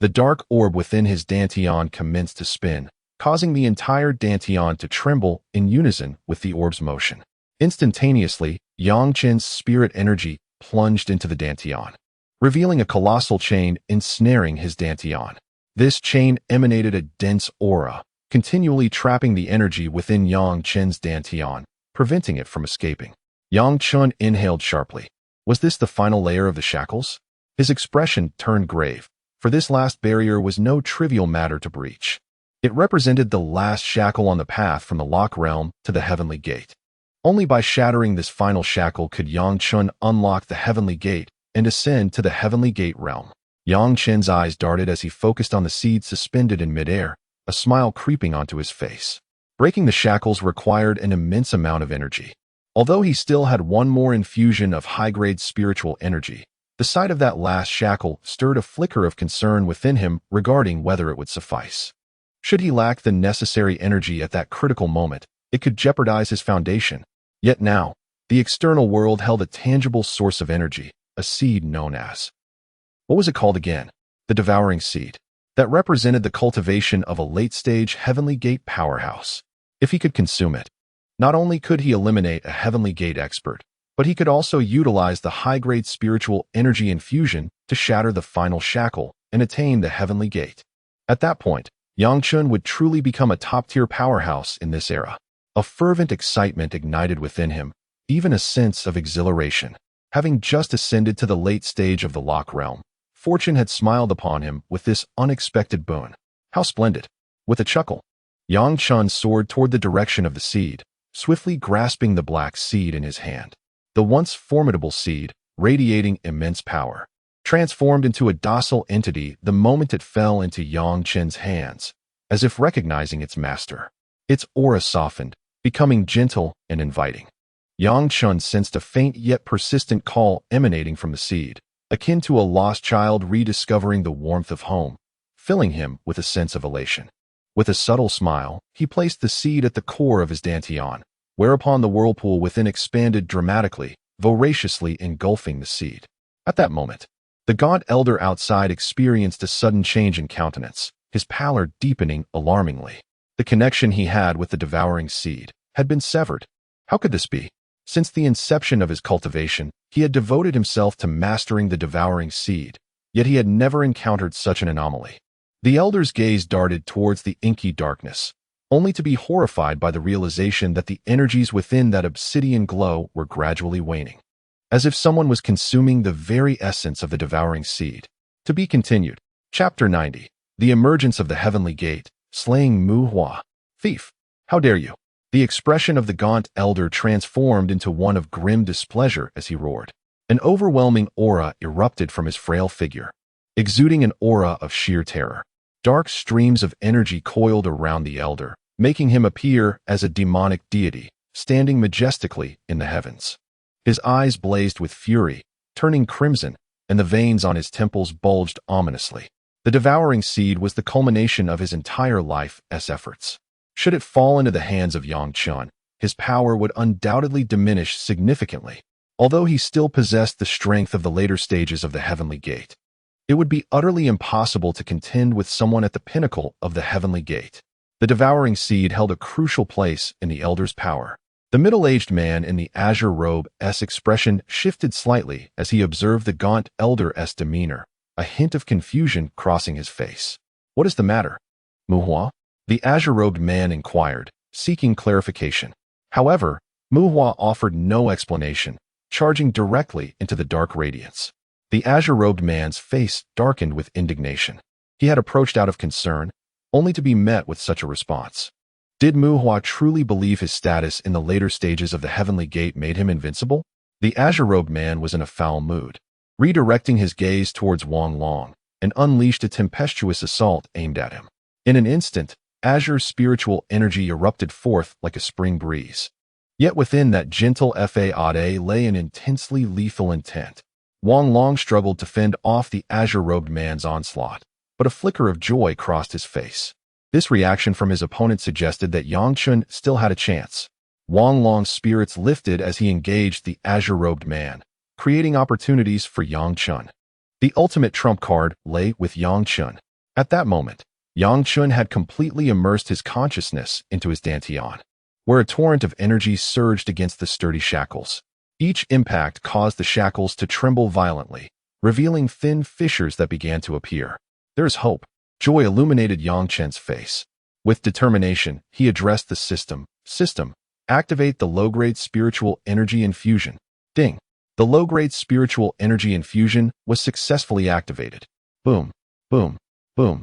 [SPEAKER 1] the dark orb within his dantian commenced to spin, causing the entire dantian to tremble in unison with the orb's motion. Instantaneously, Yang Chen's spirit energy plunged into the dantian, revealing a colossal chain ensnaring his dantian. This chain emanated a dense aura, continually trapping the energy within Yang Chen's dantian, preventing it from escaping. Yang Chen inhaled sharply. Was this the final layer of the shackles? His expression turned grave, for this last barrier was no trivial matter to breach. It represented the last shackle on the path from the lock realm to the heavenly gate. Only by shattering this final shackle could Yang Chen unlock the heavenly gate and ascend to the heavenly gate realm. Yang Chen's eyes darted as he focused on the seed suspended in midair, a smile creeping onto his face. Breaking the shackles required an immense amount of energy. Although he still had one more infusion of high-grade spiritual energy, the sight of that last shackle stirred a flicker of concern within him regarding whether it would suffice. Should he lack the necessary energy at that critical moment, it could jeopardize his foundation. Yet now, the external world held a tangible source of energy, a seed known as... What was it called again? The devouring seed. That represented the cultivation of a late-stage heavenly gate powerhouse. If he could consume it, not only could he eliminate a heavenly gate expert, but he could also utilize the high-grade spiritual energy infusion to shatter the final shackle and attain the heavenly gate. At that point, Yang Chen would truly become a top-tier powerhouse in this era. A fervent excitement ignited within him, even a sense of exhilaration. Having just ascended to the late stage of the lock realm, fortune had smiled upon him with this unexpected boon. How splendid! With a chuckle, Yang Chen soared toward the direction of the seed, swiftly grasping the black seed in his hand. The once formidable seed, radiating immense power, transformed into a docile entity the moment it fell into Yang Chen's hands, as if recognizing its master. Its aura softened, becoming gentle and inviting. Yang Chen sensed a faint yet persistent call emanating from the seed, akin to a lost child rediscovering the warmth of home, filling him with a sense of elation. With a subtle smile, he placed the seed at the core of his dantian, whereupon the whirlpool within expanded dramatically, voraciously engulfing the seed. At that moment, the gaunt elder outside experienced a sudden change in countenance, his pallor deepening alarmingly. The connection he had with the devouring seed had been severed. How could this be? Since the inception of his cultivation, he had devoted himself to mastering the devouring seed, yet he had never encountered such an anomaly. The elder's gaze darted towards the inky darkness, only to be horrified by the realization that the energies within that obsidian glow were gradually waning, as if someone was consuming the very essence of the devouring seed. To be continued. Chapter 90. The Emergence of the Heavenly Gate, Slaying Mu Hua. Thief! How dare you! The expression of the gaunt elder transformed into one of grim displeasure as he roared. An overwhelming aura erupted from his frail figure, exuding an aura of sheer terror. Dark streams of energy coiled around the elder, making him appear as a demonic deity, standing majestically in the heavens. His eyes blazed with fury, turning crimson, and the veins on his temples bulged ominously. The devouring seed was the culmination of his entire life's efforts. Should it fall into the hands of Yang Chen, his power would undoubtedly diminish significantly, although he still possessed the strength of the later stages of the heavenly gate. It would be utterly impossible to contend with someone at the pinnacle of the heavenly gate. The devouring seed held a crucial place in the elder's power. The middle-aged man in the azure robe's expression shifted slightly as he observed the gaunt elder's demeanor, a hint of confusion crossing his face. What is the matter, Mu Hua? The azure-robed man inquired, seeking clarification. However, Mu Hua offered no explanation, charging directly into the dark radiance. The azure-robed man's face darkened with indignation. He had approached out of concern, only to be met with such a response. Did Mu Hua truly believe his status in the later stages of the heavenly gate made him invincible? The azure-robed man was in a foul mood, redirecting his gaze towards Wang Long, and unleashed a tempestuous assault aimed at him. In an instant, Azure's spiritual energy erupted forth like a spring breeze. Yet within that gentle fade lay an intensely lethal intent. Wang Long struggled to fend off the azure-robed man's onslaught, but a flicker of joy crossed his face. This reaction from his opponent suggested that Yang Chen still had a chance. Wang Long's spirits lifted as he engaged the azure-robed man, creating opportunities for Yang Chen. The ultimate trump card lay with Yang Chen. At that moment, Yang Chen had completely immersed his consciousness into his dantian, where a torrent of energy surged against the sturdy shackles. Each impact caused the shackles to tremble violently, revealing thin fissures that began to appear. There is hope. Joy illuminated Yang Chen's face. With determination, he addressed the system. Activate the low-grade spiritual energy infusion. Ding. The low-grade spiritual energy infusion was successfully activated. Boom, boom, boom.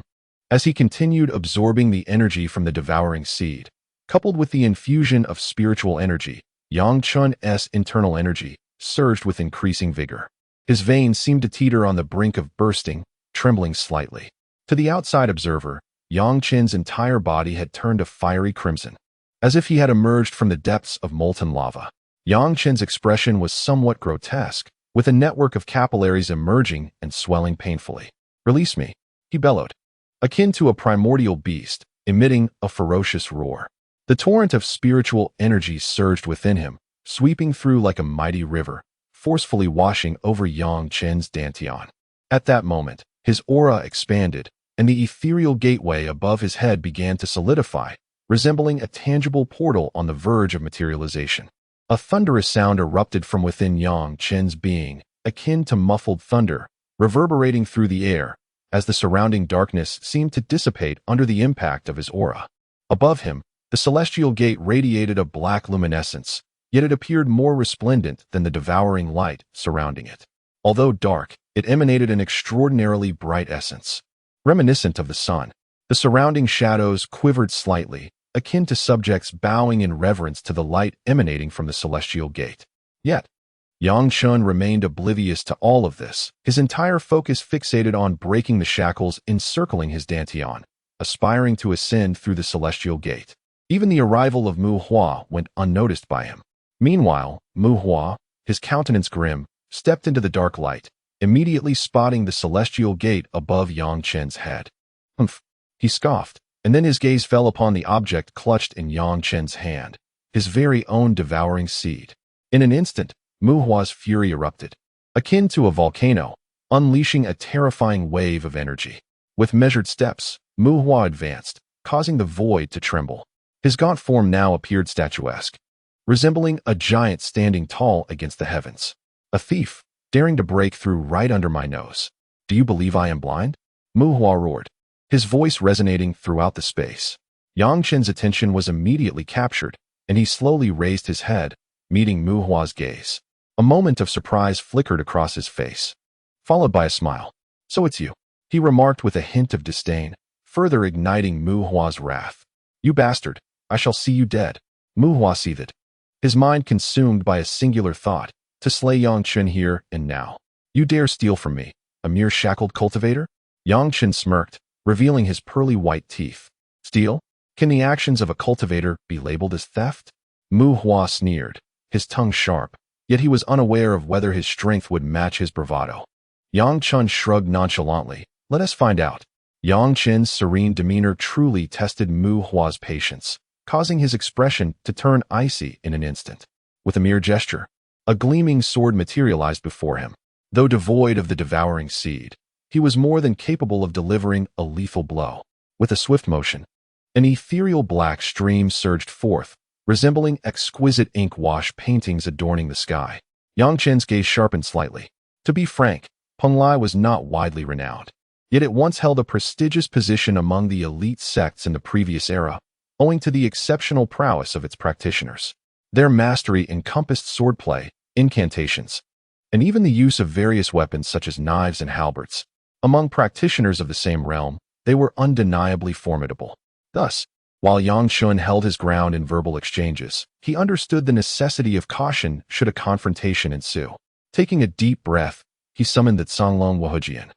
[SPEAKER 1] As he continued absorbing the energy from the devouring seed, coupled with the infusion of spiritual energy, Yang Chun's internal energy surged with increasing vigor. His veins seemed to teeter on the brink of bursting, trembling slightly. To the outside observer, Yang Chen's entire body had turned a fiery crimson, as if he had emerged from the depths of molten lava. Yang Chen's expression was somewhat grotesque, with a network of capillaries emerging and swelling painfully. "Release me," he bellowed, akin to a primordial beast, emitting a ferocious roar. The torrent of spiritual energy surged within him, sweeping through like a mighty river, forcefully washing over Yang Chen's dantian. At that moment, his aura expanded, and the ethereal gateway above his head began to solidify, resembling a tangible portal on the verge of materialization. A thunderous sound erupted from within Yang Chen's being, akin to muffled thunder, reverberating through the air, as the surrounding darkness seemed to dissipate under the impact of his aura. Above him, the celestial gate radiated a black luminescence, yet it appeared more resplendent than the devouring light surrounding it. Although dark, it emanated an extraordinarily bright essence. Reminiscent of the sun, the surrounding shadows quivered slightly, akin to subjects bowing in reverence to the light emanating from the celestial gate. Yet, Yang Chen remained oblivious to all of this, his entire focus fixated on breaking the shackles encircling his dantian, aspiring to ascend through the celestial gate. Even the arrival of Mu Hua went unnoticed by him. Meanwhile, Mu Hua, his countenance grim, stepped into the dark light, immediately spotting the celestial gate above Yang Chen's head. "Humph," he scoffed, and then his gaze fell upon the object clutched in Yang Chen's hand, his very own devouring seed. In an instant, Mu Hua's fury erupted, akin to a volcano, unleashing a terrifying wave of energy. With measured steps, Mu Hua advanced, causing the void to tremble. His gaunt form now appeared statuesque, resembling a giant standing tall against the heavens. "A thief, daring to break through right under my nose. Do you believe I am blind?" Mu Hua roared, his voice resonating throughout the space. Yang Chen's attention was immediately captured, and he slowly raised his head, meeting Mu Hua's gaze. A moment of surprise flickered across his face, followed by a smile. "So it's you," he remarked with a hint of disdain, further igniting Mu Hua's wrath. "You bastard, I shall see you dead." Mu Hua seethed, his mind consumed by a singular thought: to slay Yang Chen here and now. "You dare steal from me, a mere shackled cultivator?" Yang Chen smirked, revealing his pearly white teeth. "Steal? Can the actions of a cultivator be labeled as theft?" Mu Hua sneered, his tongue sharp, yet he was unaware of whether his strength would match his bravado. Yang Chen shrugged nonchalantly. "Let us find out." Yang Chen's serene demeanor truly tested Mu Hua's patience, causing his expression to turn icy in an instant. With a mere gesture, a gleaming sword materialized before him. Though devoid of the devouring seed, he was more than capable of delivering a lethal blow. With a swift motion, an ethereal black stream surged forth, resembling exquisite ink wash paintings adorning the sky. Yang Chen's gaze sharpened slightly. To be frank, Peng Lai was not widely renowned, yet it once held a prestigious position among the elite sects in the previous era, owing to the exceptional prowess of its practitioners. Their mastery encompassed swordplay, incantations, and even the use of various weapons such as knives and halberds. Among practitioners of the same realm, they were undeniably formidable. Thus, while Yang Chen held his ground in verbal exchanges, he understood the necessity of caution should a confrontation ensue. Taking a deep breath, he summoned the Canglong Wahujian,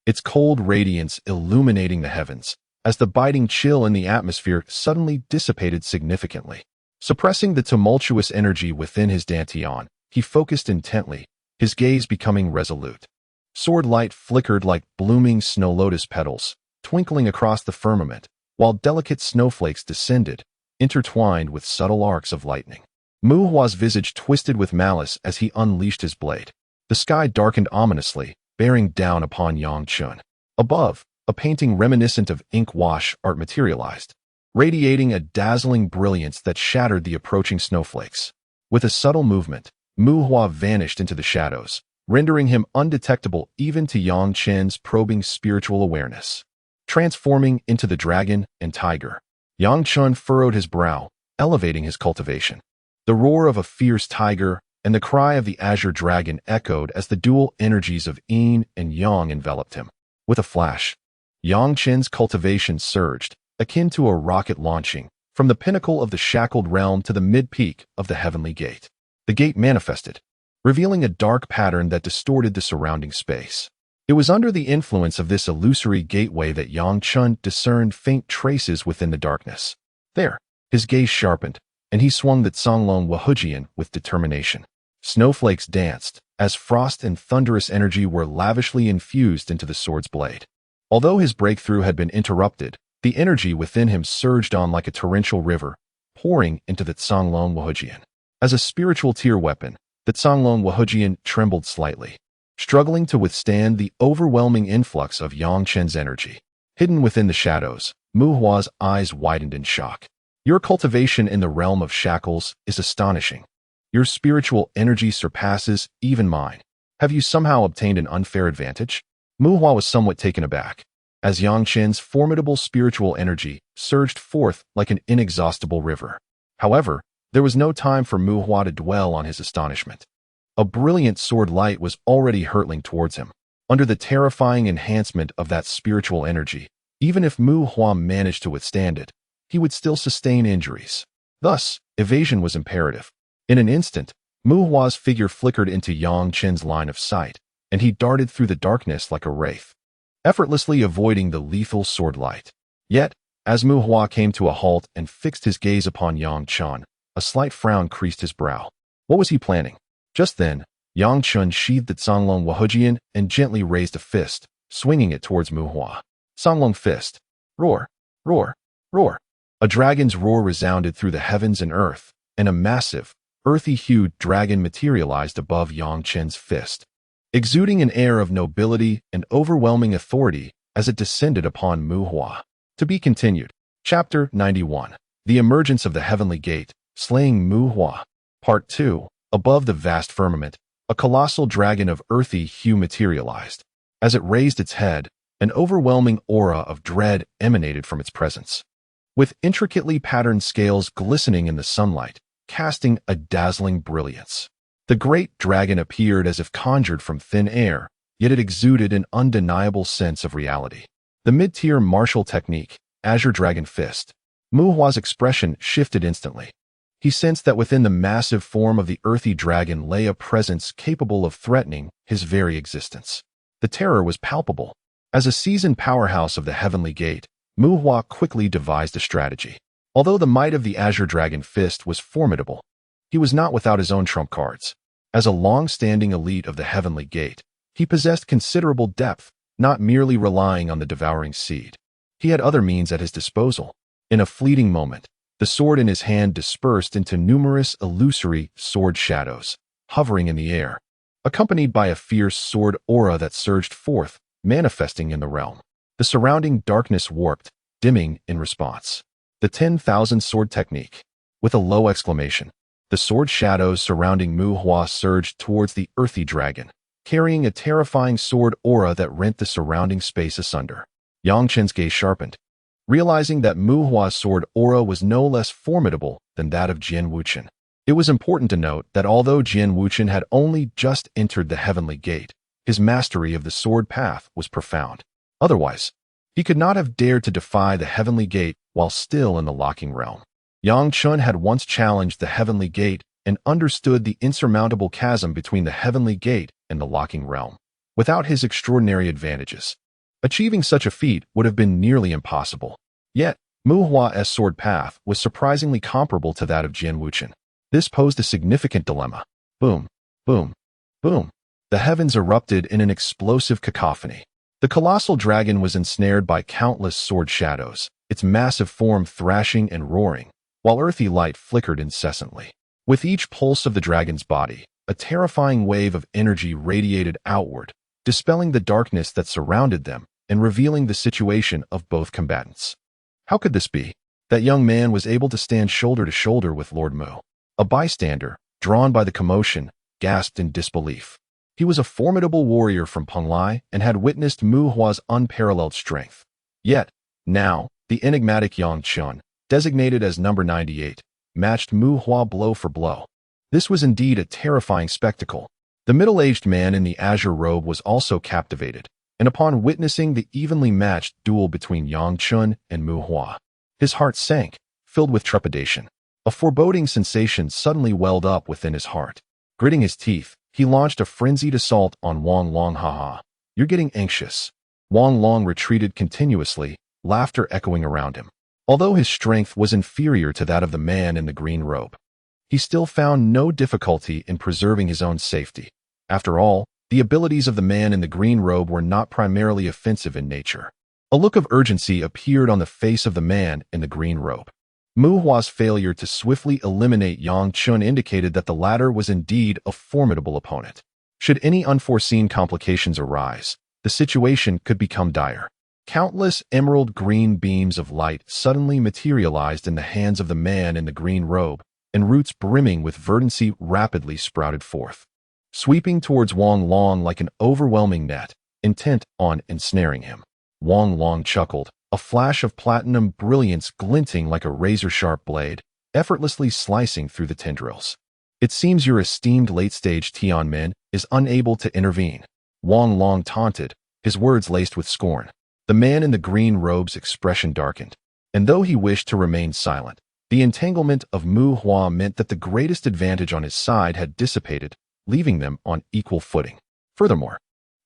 [SPEAKER 1] its cold radiance illuminating the heavens, as the biting chill in the atmosphere suddenly dissipated significantly. Suppressing the tumultuous energy within his dantian, he focused intently, his gaze becoming resolute. Sword light flickered like blooming snow lotus petals, twinkling across the firmament, while delicate snowflakes descended, intertwined with subtle arcs of lightning. Mu Hua's visage twisted with malice as he unleashed his blade. The sky darkened ominously, bearing down upon Yang Chen. Above, a painting reminiscent of ink wash art materialized, radiating a dazzling brilliance that shattered the approaching snowflakes. With a subtle movement, Mu Hua vanished into the shadows, rendering him undetectable even to Yang Chen's probing spiritual awareness. Transforming into the dragon and tiger, Yang Chen furrowed his brow, elevating his cultivation. The roar of a fierce tiger, and the cry of the azure dragon echoed as the dual energies of yin and yang enveloped him. With a flash, Yang Chen's cultivation surged, akin to a rocket launching, from the pinnacle of the shackled realm to the mid-peak of the heavenly gate. The gate manifested, revealing a dark pattern that distorted the surrounding space. It was under the influence of this illusory gateway that Yang Chen discerned faint traces within the darkness. There, his gaze sharpened, and he swung the Songlong Wahujian with determination. Snowflakes danced, as frost and thunderous energy were lavishly infused into the sword's blade. Although his breakthrough had been interrupted, the energy within him surged on like a torrential river, pouring into the Songlong Wahujian. As a spiritual tier weapon, the Songlong Wahujian trembled slightly, struggling to withstand the overwhelming influx of Yang Chen's energy. Hidden within the shadows, Mu Hua's eyes widened in shock. Your cultivation in the realm of shackles is astonishing. Your spiritual energy surpasses even mine. Have you somehow obtained an unfair advantage? Mu Hua was somewhat taken aback, as Yang Chen's formidable spiritual energy surged forth like an inexhaustible river. However, there was no time for Mu Hua to dwell on his astonishment. A brilliant sword light was already hurtling towards him. Under the terrifying enhancement of that spiritual energy, even if Mu Hua managed to withstand it, he would still sustain injuries. Thus, evasion was imperative. In an instant, Mu Hua's figure flickered into Yang Chen's line of sight, and he darted through the darkness like a wraith, effortlessly avoiding the lethal sword light. Yet, as Mu Hua came to a halt and fixed his gaze upon Yang Chen, a slight frown creased his brow. What was he planning? Just then, Yang Chen sheathed the Songlong Wahujian and gently raised a fist, swinging it towards Mu Hua. Songlong fist. Roar, roar, roar. A dragon's roar resounded through the heavens and earth, and a massive, earthy-hued dragon materialized above Yang Chen's fist, exuding an air of nobility and overwhelming authority as it descended upon Mu Hua. To be continued. Chapter 91. The Emergence of the Heavenly Gate, Slaying Mu Hua. Part 2. Above the vast firmament, a colossal dragon of earthy hue materialized. As it raised its head, an overwhelming aura of dread emanated from its presence. With intricately patterned scales glistening in the sunlight, casting a dazzling brilliance. The great dragon appeared as if conjured from thin air, yet it exuded an undeniable sense of reality. The mid-tier martial technique, Azure Dragon Fist. Mu Hua's expression shifted instantly. He sensed that within the massive form of the earthy dragon lay a presence capable of threatening his very existence. The terror was palpable. As a seasoned powerhouse of the Heavenly Gate, Mu Hua quickly devised a strategy. Although the might of the Azure Dragon Fist was formidable, he was not without his own trump cards. As a long-standing elite of the Heavenly Gate, he possessed considerable depth, not merely relying on the devouring seed. He had other means at his disposal. In a fleeting moment, the sword in his hand dispersed into numerous illusory sword shadows, hovering in the air, accompanied by a fierce sword aura that surged forth, manifesting in the realm. The surrounding darkness warped, dimming in response. The 10,000 sword technique. With a low exclamation, the sword shadows surrounding Mu Hua surged towards the earthy dragon, carrying a terrifying sword aura that rent the surrounding space asunder. Yang Chen's gaze sharpened, realizing that Mu Hua's sword aura was no less formidable than that of Jian Wuchen. It was important to note that although Jian Wuchen had only just entered the Heavenly Gate, his mastery of the sword path was profound. Otherwise, he could not have dared to defy the Heavenly Gate while still in the locking realm. Yang Chen had once challenged the Heavenly Gate and understood the insurmountable chasm between the Heavenly Gate and the locking realm. Without his extraordinary advantages, achieving such a feat would have been nearly impossible. Yet, Mu Hua's sword path was surprisingly comparable to that of Jian Wuchen. This posed a significant dilemma. Boom, boom, boom. The heavens erupted in an explosive cacophony. The colossal dragon was ensnared by countless sword shadows, its massive form thrashing and roaring, while earthy light flickered incessantly. With each pulse of the dragon's body, a terrifying wave of energy radiated outward, dispelling the darkness that surrounded them and revealing the situation of both combatants. How could this be? That young man was able to stand shoulder to shoulder with Lord Mu. A bystander, drawn by the commotion, gasped in disbelief. He was a formidable warrior from Penglai and had witnessed Mu Hua's unparalleled strength. Yet, now, the enigmatic Yang Chen, designated as number 98, matched Mu Hua blow for blow. This was indeed a terrifying spectacle. The middle-aged man in the azure robe was also captivated, and upon witnessing the evenly matched duel between Yang Chen and Mu Hua, his heart sank, filled with trepidation. A foreboding sensation suddenly welled up within his heart. Gritting his teeth, he launched a frenzied assault on Wang Long. "Ha. You're getting anxious." Wang Long retreated continuously, laughter echoing around him. Although his strength was inferior to that of the man in the green robe, he still found no difficulty in preserving his own safety. After all, the abilities of the man in the green robe were not primarily offensive in nature. A look of urgency appeared on the face of the man in the green robe. Mu Hua's failure to swiftly eliminate Yang Chen indicated that the latter was indeed a formidable opponent. Should any unforeseen complications arise, the situation could become dire. Countless emerald green beams of light suddenly materialized in the hands of the man in the green robe, and roots brimming with verdancy rapidly sprouted forth, sweeping towards Wang Long like an overwhelming net, intent on ensnaring him. Wang Long chuckled, a flash of platinum brilliance glinting like a razor-sharp blade, effortlessly slicing through the tendrils. "It seems your esteemed late-stage Tianmen is unable to intervene," Wang Long taunted, his words laced with scorn. The man in the green robe's expression darkened, and though he wished to remain silent, the entanglement of Mu Hua meant that the greatest advantage on his side had dissipated, leaving them on equal footing. Furthermore,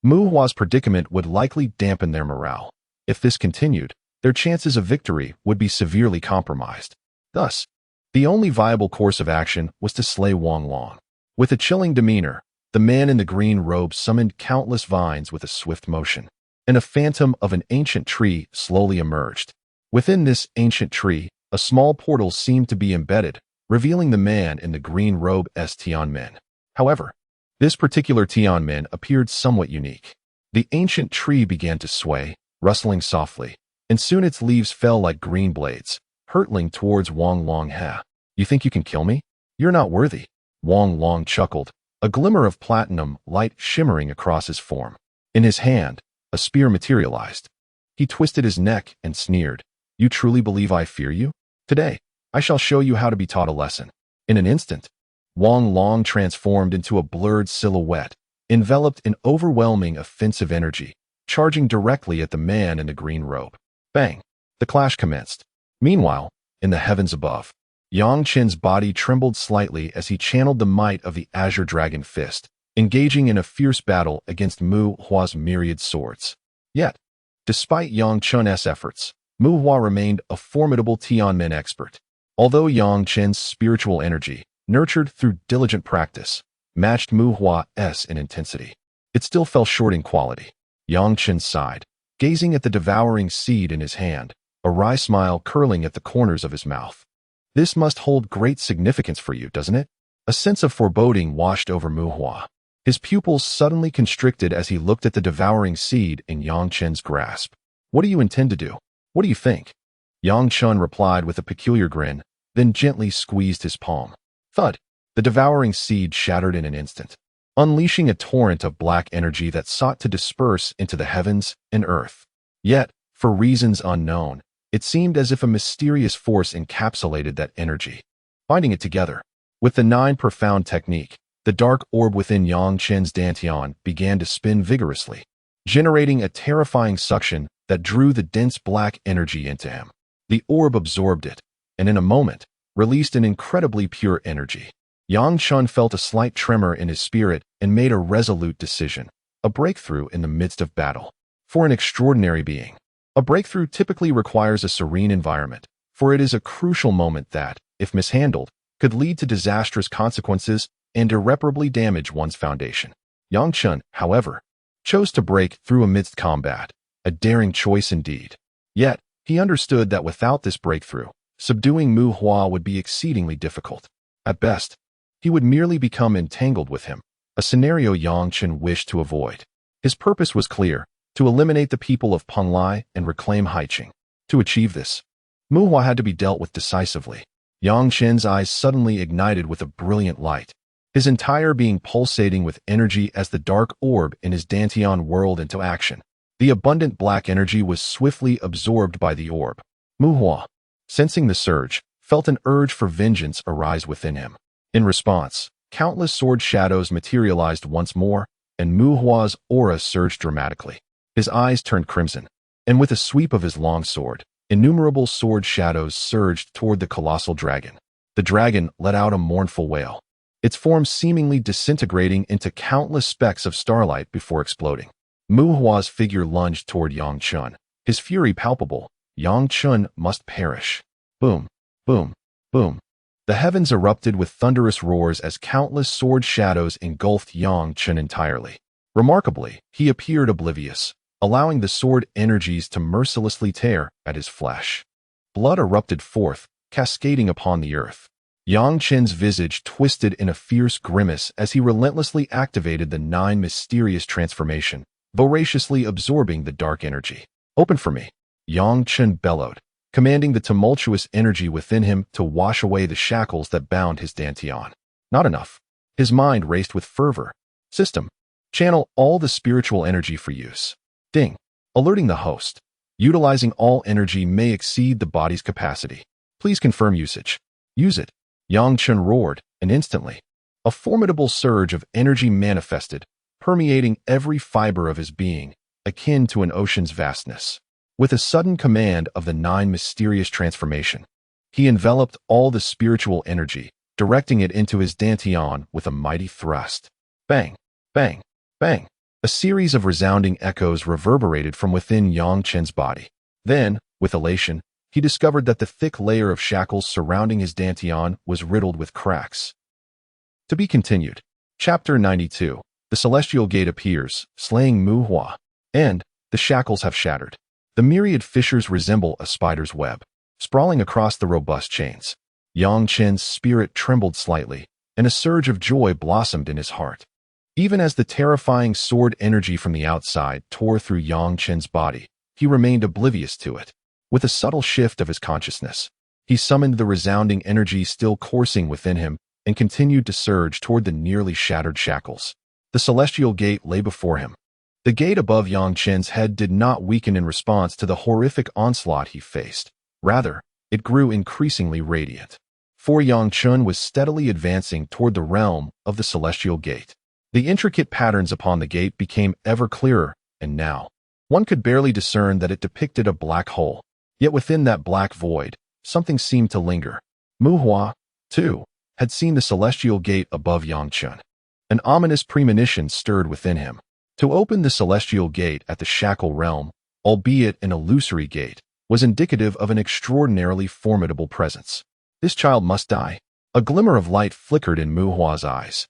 [SPEAKER 1] Mu Hua's predicament would likely dampen their morale. If this continued, their chances of victory would be severely compromised. Thus, the only viable course of action was to slay Wang Long. With a chilling demeanor, the man in the green robe summoned countless vines with a swift motion, and a phantom of an ancient tree slowly emerged. Within this ancient tree, a small portal seemed to be embedded, revealing the man in the green robe's Tianmen. However, this particular Tianmen appeared somewhat unique. The ancient tree began to sway, rustling softly, and soon its leaves fell like green blades, hurtling towards Wang Long. "Ha! You think you can kill me? You're not worthy." Wang Long chuckled, a glimmer of platinum light shimmering across his form. In his hand, a spear materialized. He twisted his neck and sneered, "You truly believe I fear you? Today, I shall show you how to be taught a lesson." In an instant, Wang Long transformed into a blurred silhouette, enveloped in overwhelming offensive energy, charging directly at the man in the green robe. Bang! The clash commenced. Meanwhile, in the heavens above, Yang Chen's body trembled slightly as he channeled the might of the Azure Dragon Fist, engaging in a fierce battle against Mu Hua's myriad swords. Yet, despite Yang Chen's efforts, Mu Hua remained a formidable Tianmen expert. Although Yang Chen's spiritual energy, nurtured through diligent practice, matched Mu Hua's in intensity, it still fell short in quality. Yang Chen sighed, gazing at the devouring seed in his hand, a wry smile curling at the corners of his mouth. "This must hold great significance for you, doesn't it?" A sense of foreboding washed over Mu Hua. His pupils suddenly constricted as he looked at the devouring seed in Yang Chen's grasp. "What do you intend to do? What do you think?" Yang Chen replied with a peculiar grin, then gently squeezed his palm. Thud! The devouring seed shattered in an instant, unleashing a torrent of black energy that sought to disperse into the heavens and earth. Yet, for reasons unknown, it seemed as if a mysterious force encapsulated that energy, binding it together. With the 9 profound technique, the dark orb within Yang Chen's dantian began to spin vigorously, generating a terrifying suction that drew the dense black energy into him. The orb absorbed it, and in a moment, released an incredibly pure energy. Yang Chen felt a slight tremor in his spirit and made a resolute decision, a breakthrough in the midst of battle. For an extraordinary being, a breakthrough typically requires a serene environment, for it is a crucial moment that, if mishandled, could lead to disastrous consequences and irreparably damage one's foundation. Yang Chen, however, chose to break through amidst combat, a daring choice indeed. Yet, he understood that without this breakthrough, subduing Mu Hua would be exceedingly difficult. At best, he would merely become entangled with him, a scenario Yang Chen wished to avoid. His purpose was clear, to eliminate the people of Penglai and reclaim Haiqing. To achieve this, Mu Hua had to be dealt with decisively. Yang Chen's eyes suddenly ignited with a brilliant light, his entire being pulsating with energy as the dark orb in his dantian whirled into action. The abundant black energy was swiftly absorbed by the orb. Mu Hua, sensing the surge, felt an urge for vengeance arise within him. In response, countless sword shadows materialized once more, and Mu Hua's aura surged dramatically. His eyes turned crimson, and with a sweep of his long sword, innumerable sword shadows surged toward the colossal dragon. The dragon let out a mournful wail, its form seemingly disintegrating into countless specks of starlight before exploding. Mu Hua's figure lunged toward Yang Chen, his fury palpable. Yang Chen must perish. Boom, boom, boom. The heavens erupted with thunderous roars as countless sword shadows engulfed Yang Chen entirely. Remarkably, he appeared oblivious, allowing the sword energies to mercilessly tear at his flesh. Blood erupted forth, cascading upon the earth. Yang Chen's visage twisted in a fierce grimace as he relentlessly activated the 9 mysterious transformation, voraciously absorbing the dark energy. Open for me, Yang Chen bellowed, commanding the tumultuous energy within him to wash away the shackles that bound his dantian. Not enough. His mind raced with fervor. System. Channel all the spiritual energy for use. Ding. Alerting the host. Utilizing all energy may exceed the body's capacity. Please confirm usage. Use it. Yang Chen roared, and instantly, a formidable surge of energy manifested, permeating every fiber of his being, akin to an ocean's vastness. With a sudden command of the 9 mysterious transformation, he enveloped all the spiritual energy, directing it into his dantian with a mighty thrust. Bang, bang, bang. A series of resounding echoes reverberated from within Yang Chen's body. Then, with elation, he discovered that the thick layer of shackles surrounding his dantian was riddled with cracks. To be continued. Chapter 92. The Celestial Gate appears, slaying Mu Hua, and the shackles have shattered. The myriad fissures resemble a spider's web, sprawling across the robust chains. Yang Chen's spirit trembled slightly, and a surge of joy blossomed in his heart. Even as the terrifying sword energy from the outside tore through Yang Chen's body, he remained oblivious to it. With a subtle shift of his consciousness, he summoned the resounding energy still coursing within him and continued to surge toward the nearly shattered shackles. The Celestial Gate lay before him. The gate above Yang Chen's head did not weaken in response to the horrific onslaught he faced. Rather, it grew increasingly radiant. For Yang Chen was steadily advancing toward the realm of the Celestial Gate. The intricate patterns upon the gate became ever clearer, and now, one could barely discern that it depicted a black hole. Yet within that black void, something seemed to linger. Mu Hua, too, had seen the Celestial Gate above Yang Chen. An ominous premonition stirred within him. To open the Celestial Gate at the Shackle Realm, albeit an illusory gate, was indicative of an extraordinarily formidable presence. This child must die. A glimmer of light flickered in Mu Hua's eyes.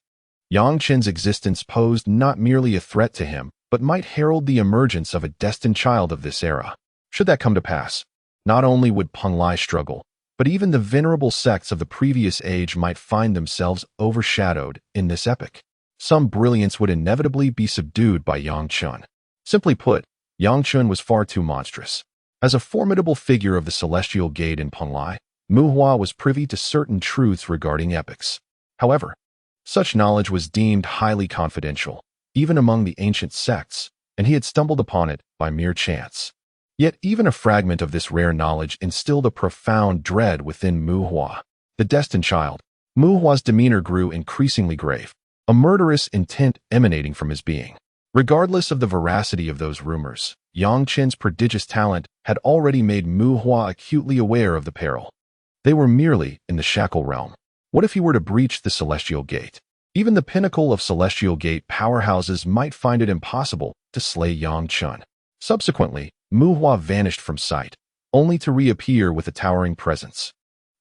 [SPEAKER 1] Yang Chen's existence posed not merely a threat to him, but might herald the emergence of a destined child of this era. Should that come to pass, not only would Peng Lai struggle, but even the venerable sects of the previous age might find themselves overshadowed in this epic. Some brilliance would inevitably be subdued by Yang Chen. Simply put, Yang Chen was far too monstrous. As a formidable figure of the Celestial Gate in Peng Lai, Mu Hua was privy to certain truths regarding epics. However, such knowledge was deemed highly confidential, even among the ancient sects, and he had stumbled upon it by mere chance. Yet even a fragment of this rare knowledge instilled a profound dread within Mu Hua. The destined child. Mu Hua's demeanor grew increasingly grave, a murderous intent emanating from his being. Regardless of the veracity of those rumors, Yang Chen's prodigious talent had already made Mu Hua acutely aware of the peril. They were merely in the Shackle Realm. What if he were to breach the Celestial Gate? Even the pinnacle of Celestial Gate powerhouses might find it impossible to slay Yang Chen. Subsequently, Mu Hua vanished from sight, only to reappear with a towering presence.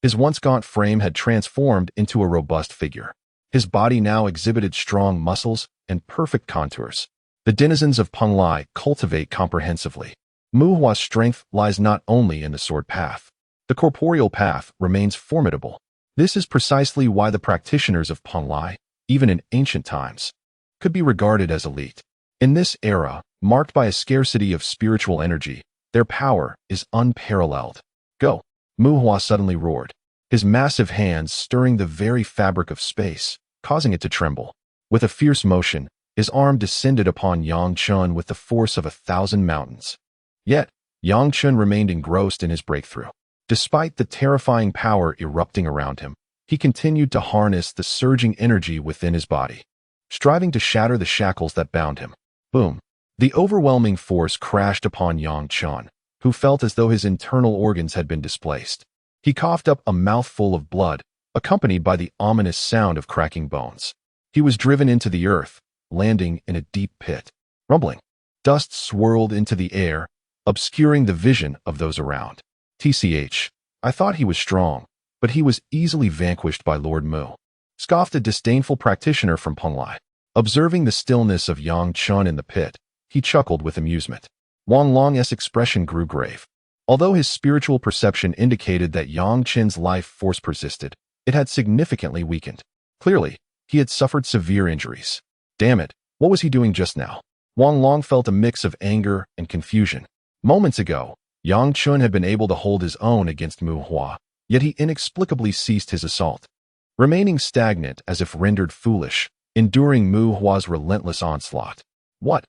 [SPEAKER 1] His once gaunt frame had transformed into a robust figure. His body now exhibited strong muscles and perfect contours. The denizens of Peng Lai cultivate comprehensively. Mu Hua's strength lies not only in the sword path. The corporeal path remains formidable. This is precisely why the practitioners of Peng Lai, even in ancient times, could be regarded as elite. In this era, marked by a scarcity of spiritual energy, their power is unparalleled. Go! Mu Hua suddenly roared, his massive hands stirring the very fabric of space, causing it to tremble. With a fierce motion, his arm descended upon Yang Chen with the force of 1,000 mountains. Yet, Yang Chen remained engrossed in his breakthrough. Despite the terrifying power erupting around him, he continued to harness the surging energy within his body, striving to shatter the shackles that bound him. Boom. The overwhelming force crashed upon Yang Chen, who felt as though his internal organs had been displaced. He coughed up a mouthful of blood, accompanied by the ominous sound of cracking bones. He was driven into the earth, landing in a deep pit. Rumbling. Dust swirled into the air, obscuring the vision of those around. TCH. I thought he was strong, but he was easily vanquished by Lord Mu, scoffed a disdainful practitioner from Penglai. Observing the stillness of Yang Chen in the pit, he chuckled with amusement. Wang Long's expression grew grave. Although his spiritual perception indicated that Yang Chen's life force persisted, it had significantly weakened. Clearly, he had suffered severe injuries. Damn it, what was he doing just now? Wang Long felt a mix of anger and confusion. Moments ago, Yang Chen had been able to hold his own against Mu Hua, yet he inexplicably ceased his assault. Remaining stagnant as if rendered foolish, enduring Mu Hua's relentless onslaught. What?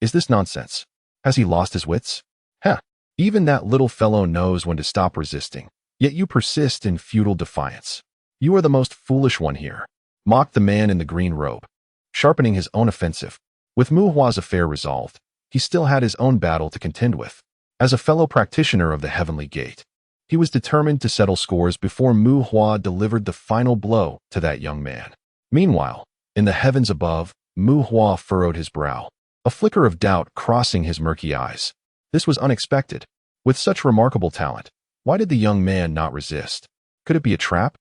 [SPEAKER 1] Is this nonsense? Has he lost his wits? Heh, even that little fellow knows when to stop resisting, yet you persist in futile defiance. You are the most foolish one here, mocked the man in the green robe, sharpening his own offensive. With Mu Hua's affair resolved, he still had his own battle to contend with. As a fellow practitioner of the Heavenly Gate, he was determined to settle scores before Mu Hua delivered the final blow to that young man. Meanwhile, in the heavens above, Mu Hua furrowed his brow, a flicker of doubt crossing his murky eyes. This was unexpected. With such remarkable talent, why did the young man not resist? Could it be a trap?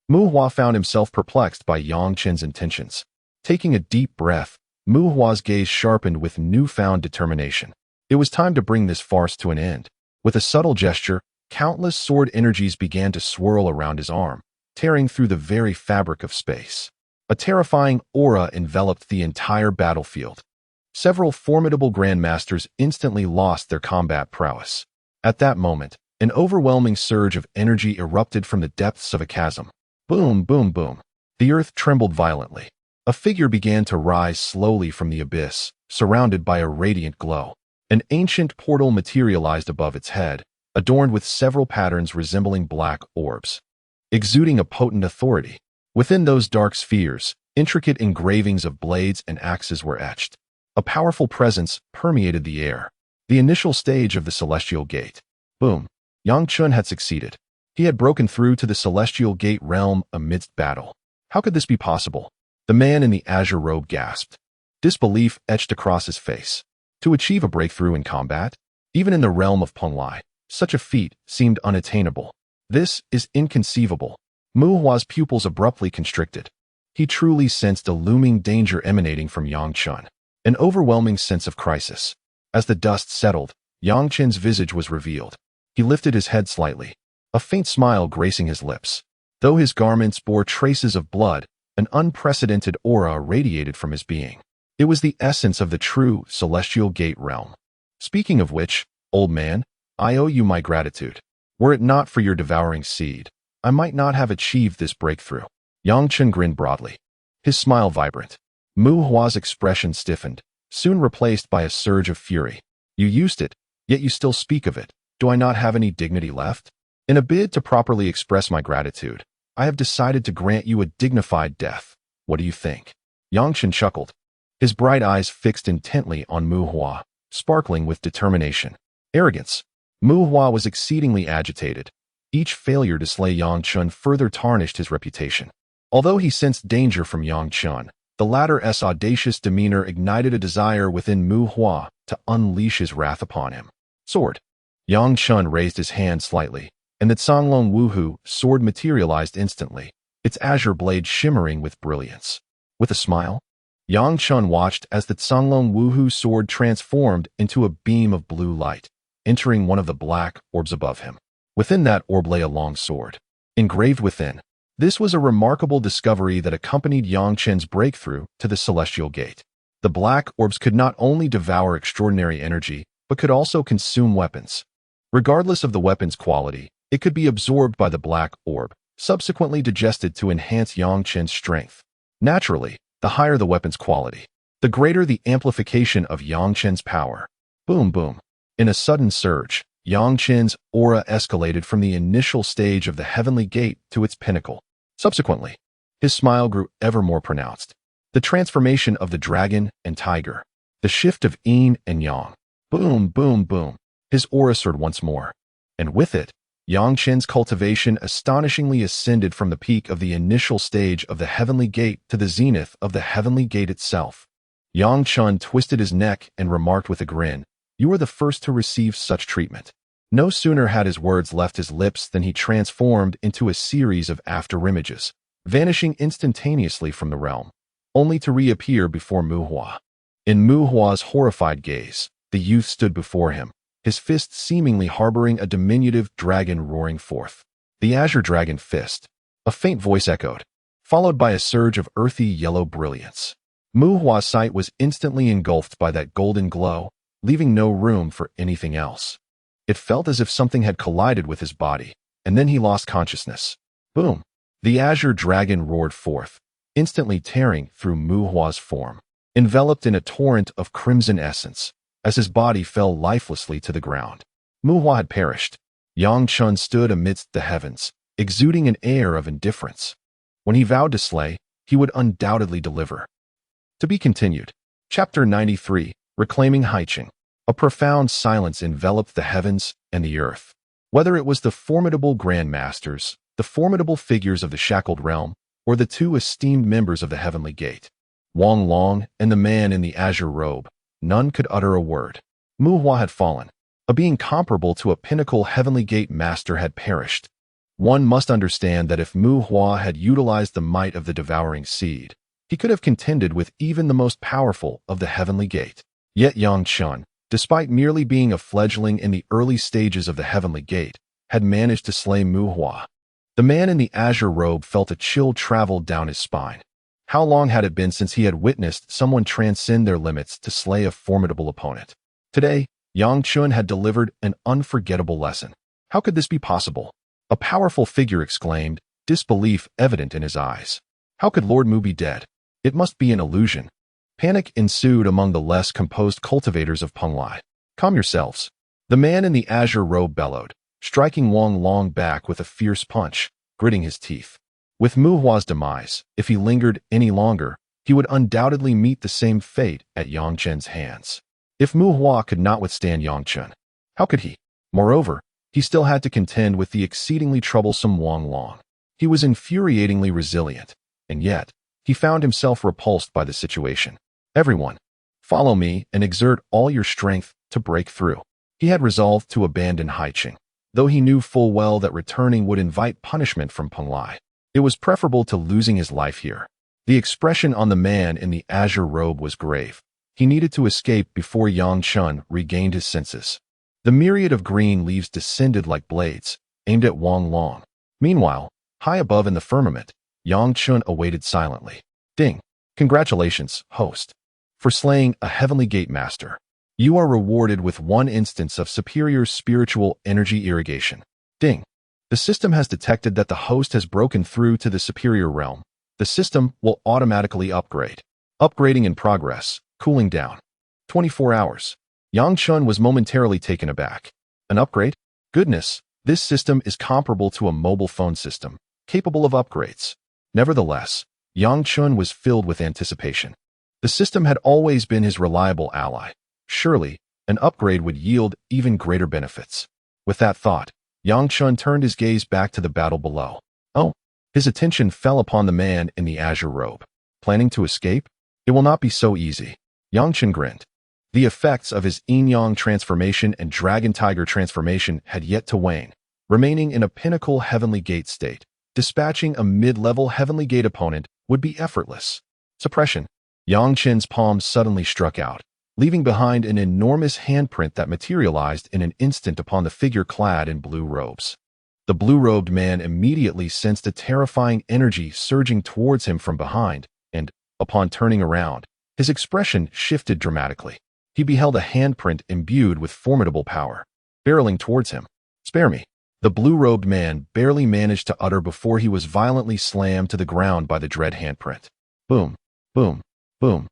[SPEAKER 1] Mu Hua found himself perplexed by Yang Chen's intentions. Taking a deep breath, Mu Hua's gaze sharpened with newfound determination. It was time to bring this farce to an end. With a subtle gesture, countless sword energies began to swirl around his arm, tearing through the very fabric of space. A terrifying aura enveloped the entire battlefield. Several formidable Grandmasters instantly lost their combat prowess. At that moment, an overwhelming surge of energy erupted from the depths of a chasm. Boom, boom, boom. The earth trembled violently. A figure began to rise slowly from the abyss, surrounded by a radiant glow. An ancient portal materialized above its head, adorned with several patterns resembling black orbs, exuding a potent authority. Within those dark spheres, intricate engravings of blades and axes were etched. A powerful presence permeated the air. The initial stage of the Celestial Gate. Boom. Yang Chen had succeeded. He had broken through to the Celestial Gate realm amidst battle. How could this be possible? The man in the azure robe gasped. Disbelief etched across his face. To achieve a breakthrough in combat, even in the realm of Penglai, such a feat seemed unattainable. This is inconceivable. Mu Hua's pupils abruptly constricted. He truly sensed a looming danger emanating from Yang Chen. An overwhelming sense of crisis. As the dust settled, Yang Chen's visage was revealed. He lifted his head slightly, a faint smile gracing his lips. Though his garments bore traces of blood, an unprecedented aura radiated from his being. It was the essence of the true Celestial Gate realm. Speaking of which, old man, I owe you my gratitude. Were it not for your devouring seed, I might not have achieved this breakthrough. Yang Chen grinned broadly, his smile vibrant. Mu Hua's expression stiffened, soon replaced by a surge of fury. You used it, yet you still speak of it. Do I not have any dignity left? In a bid to properly express my gratitude, I have decided to grant you a dignified death. What do you think? Yang Chen chuckled, his bright eyes fixed intently on Mu Hua, sparkling with determination. Arrogance. Mu Hua was exceedingly agitated. Each failure to slay Yang Chen further tarnished his reputation. Although he sensed danger from Yang Chen, the latter's audacious demeanor ignited a desire within Mu Hua to unleash his wrath upon him. Sword. Yang Chen raised his hand slightly, and the Canglong Wuhu sword materialized instantly, its azure blade shimmering with brilliance. With a smile, Yang Chen watched as the Canglong Wuhu sword transformed into a beam of blue light, entering one of the black orbs above him. Within that orb lay a long sword, engraved within. This was a remarkable discovery that accompanied Yang Chen's breakthrough to the Celestial Gate. The black orbs could not only devour extraordinary energy, but could also consume weapons. Regardless of the weapon's quality, it could be absorbed by the black orb, subsequently digested to enhance Yang Chen's strength. Naturally, the higher the weapon's quality, the greater the amplification of Yang Chen's power. Boom, boom. In a sudden surge, Yang Chen's aura escalated from the initial stage of the Heavenly Gate to its pinnacle. Subsequently, his smile grew ever more pronounced. The transformation of the dragon and tiger, the shift of yin and yang. Boom, boom, boom. His aura soared once more, and with it, Yang Chen's cultivation astonishingly ascended from the peak of the initial stage of the heavenly gate to the zenith of the heavenly gate itself. Yang Chen twisted his neck and remarked with a grin, "You are the first to receive such treatment." No sooner had his words left his lips than he transformed into a series of afterimages, vanishing instantaneously from the realm, only to reappear before Mu Hua. In Mu Hua's horrified gaze, the youth stood before him, his fist seemingly harboring a diminutive dragon roaring forth. The azure dragon fist. A faint voice echoed, followed by a surge of earthy yellow brilliance. Mu Hua's sight was instantly engulfed by that golden glow, leaving no room for anything else. It felt as if something had collided with his body, and then he lost consciousness. Boom! The azure dragon roared forth, instantly tearing through Mu Hua's form, enveloped in a torrent of crimson essence, as his body fell lifelessly to the ground. Mu Hua had perished. Yang Chen stood amidst the heavens, exuding an air of indifference. When he vowed to slay, he would undoubtedly deliver. To be continued. Chapter 93, Reclaiming Haiqing. A profound silence enveloped the heavens and the earth. Whether it was the formidable Grandmasters, the formidable figures of the shackled realm, or the two esteemed members of the heavenly gate, Wang Long and the man in the azure robe, none could utter a word. Mu Hua had fallen. A being comparable to a pinnacle heavenly gate master had perished. One must understand that if Mu Hua had utilized the might of the devouring seed, he could have contended with even the most powerful of the heavenly gate. Yet Yang Chen, despite merely being a fledgling in the early stages of the heavenly gate, had managed to slay Mu Hua. The man in the azure robe felt a chill travel down his spine. How long had it been since he had witnessed someone transcend their limits to slay a formidable opponent? Today, Yang Chen had delivered an unforgettable lesson. How could this be possible? A powerful figure exclaimed, disbelief evident in his eyes. How could Lord Mu be dead? It must be an illusion. Panic ensued among the less composed cultivators of Penglai. Calm yourselves. The man in the azure robe bellowed, striking Wang Long back with a fierce punch, gritting his teeth. With Mu Hua's demise, if he lingered any longer, he would undoubtedly meet the same fate at Yang Chen's hands. If Mu Hua could not withstand Yang Chen, how could he? Moreover, he still had to contend with the exceedingly troublesome Wang Long. He was infuriatingly resilient, and yet, he found himself repulsed by the situation. Everyone, follow me and exert all your strength to break through. He had resolved to abandon Haiqing, though he knew full well that returning would invite punishment from Penglai. It was preferable to losing his life here. The expression on the man in the azure robe was grave. He needed to escape before Yang Chen regained his senses. The myriad of green leaves descended like blades, aimed at Wang Long. Meanwhile, high above in the firmament, Yang Chen awaited silently. Ding! Congratulations, host, for slaying a heavenly gate master. You are rewarded with one instance of superior spiritual energy irrigation. Ding! The system has detected that the host has broken through to the superior realm. The system will automatically upgrade. Upgrading in progress, cooling down. 24 hours. Yang Chen was momentarily taken aback. An upgrade? Goodness, this system is comparable to a mobile phone system, capable of upgrades. Nevertheless, Yang Chen was filled with anticipation. The system had always been his reliable ally. Surely, an upgrade would yield even greater benefits. With that thought, Yang Chen turned his gaze back to the battle below. Oh, his attention fell upon the man in the azure robe. Planning to escape? It will not be so easy. Yang Chen grinned. The effects of his yin-yang transformation and dragon-tiger transformation had yet to wane, remaining in a pinnacle heavenly gate state. Dispatching a mid-level heavenly gate opponent would be effortless. Suppression. Yang Chen's palm suddenly struck out, leaving behind an enormous handprint that materialized in an instant upon the figure clad in blue robes. The blue-robed man immediately sensed a terrifying energy surging towards him from behind, and, upon turning around, his expression shifted dramatically. He beheld a handprint imbued with formidable power, barreling towards him. Spare me. The blue-robed man barely managed to utter before he was violently slammed to the ground by the dread handprint. Boom, boom, boom.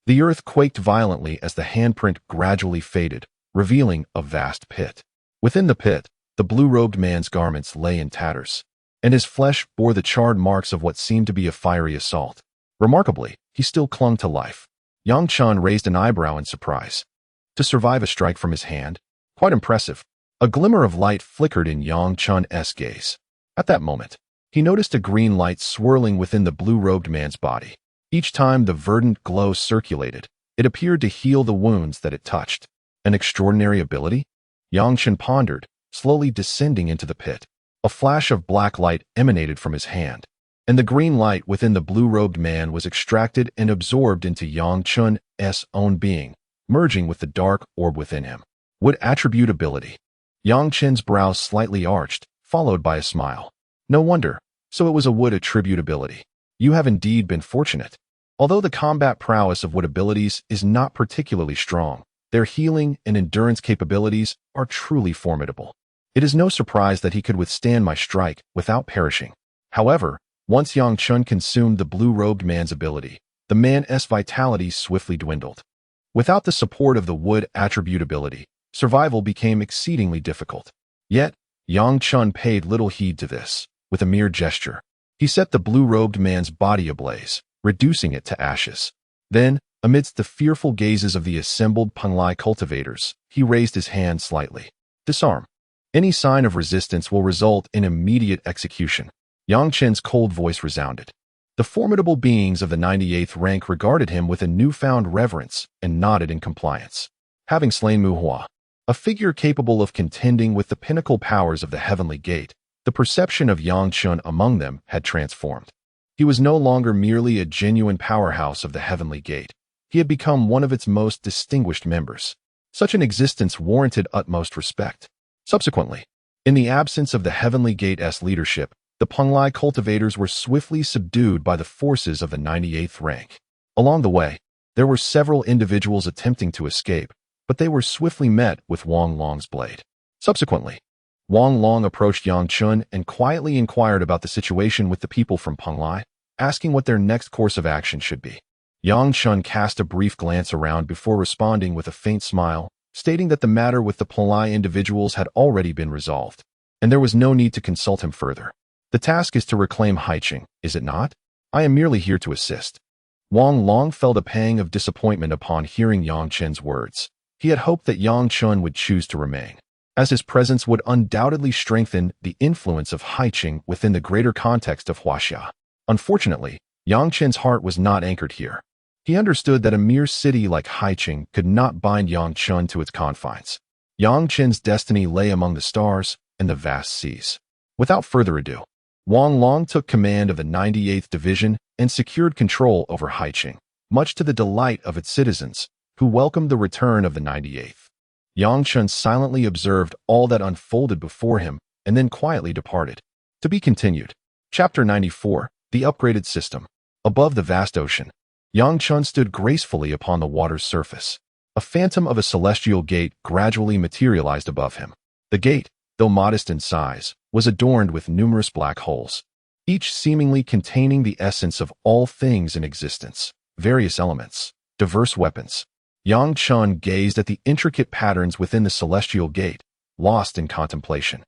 [SPEAKER 1] The earth quaked violently as the handprint gradually faded, revealing a vast pit. Within the pit, the blue-robed man's garments lay in tatters. and his flesh bore the charred marks of what seemed to be a fiery assault. Remarkably, he still clung to life. Yang Chen raised an eyebrow in surprise. To survive a strike from his hand? Quite impressive. A glimmer of light flickered in Yang Chen's gaze. At that moment, he noticed a green light swirling within the blue-robed man's body. Each time the verdant glow circulated, it appeared to heal the wounds that it touched. An extraordinary ability? Yang Chen pondered, slowly descending into the pit. A flash of black light emanated from his hand, and the green light within the blue-robed man was extracted and absorbed into Yang Chen's own being, merging with the dark orb within him. Wood attribute ability. Yang Chen's brows slightly arched, followed by a smile. No wonder, so it was a wood attribute ability. You have indeed been fortunate. Although the combat prowess of wood abilities is not particularly strong, their healing and endurance capabilities are truly formidable. It is no surprise that he could withstand my strike without perishing. However, once Yang Chen consumed the blue-robed man's ability, the man's vitality swiftly dwindled. Without the support of the wood attribute ability, survival became exceedingly difficult. Yet, Yang Chen paid little heed to this. With a mere gesture, he set the blue-robed man's body ablaze, reducing it to ashes. Then, amidst the fearful gazes of the assembled Penglai cultivators, he raised his hand slightly. Disarm. Any sign of resistance will result in immediate execution. Yang Chen's cold voice resounded. The formidable beings of the 98th rank regarded him with a newfound reverence and nodded in compliance. Having slain Muhua, a figure capable of contending with the pinnacle powers of the Heavenly Gate, the perception of Yang Chen among them had transformed. He was no longer merely a genuine powerhouse of the Heavenly Gate. He had become one of its most distinguished members. Such an existence warranted utmost respect. Subsequently, in the absence of the Heavenly Gate's leadership, the Penglai cultivators were swiftly subdued by the forces of the 98th rank. Along the way, there were several individuals attempting to escape, but they were swiftly met with Wang Long's blade. Subsequently, Wang Long approached Yang Chen and quietly inquired about the situation with the people from Penglai, asking what their next course of action should be. Yang Chen cast a brief glance around before responding with a faint smile, stating that the matter with the Penglai individuals had already been resolved, and there was no need to consult him further. The task is to reclaim Haiqing, is it not? I am merely here to assist. Wang Long felt a pang of disappointment upon hearing Yang Chen's words. He had hoped that Yang Chen would choose to remain, as his presence would undoubtedly strengthen the influence of Haiqing within the greater context of Huaxia. Unfortunately, Yang Chen's heart was not anchored here. He understood that a mere city like Haiqing could not bind Yang Chen to its confines. Yang Chen's destiny lay among the stars and the vast seas. Without further ado, Wang Long took command of the 98th Division and secured control over Haiqing, much to the delight of its citizens, who welcomed the return of the 98th. Yang Chen silently observed all that unfolded before him and then quietly departed. To be continued. Chapter 94, The Upgraded System. Above the vast ocean, Yang Chen stood gracefully upon the water's surface. A phantom of a celestial gate gradually materialized above him. The gate, though modest in size, was adorned with numerous black holes, each seemingly containing the essence of all things in existence, various elements, diverse weapons. Yang Chen gazed at the intricate patterns within the celestial gate, lost in contemplation.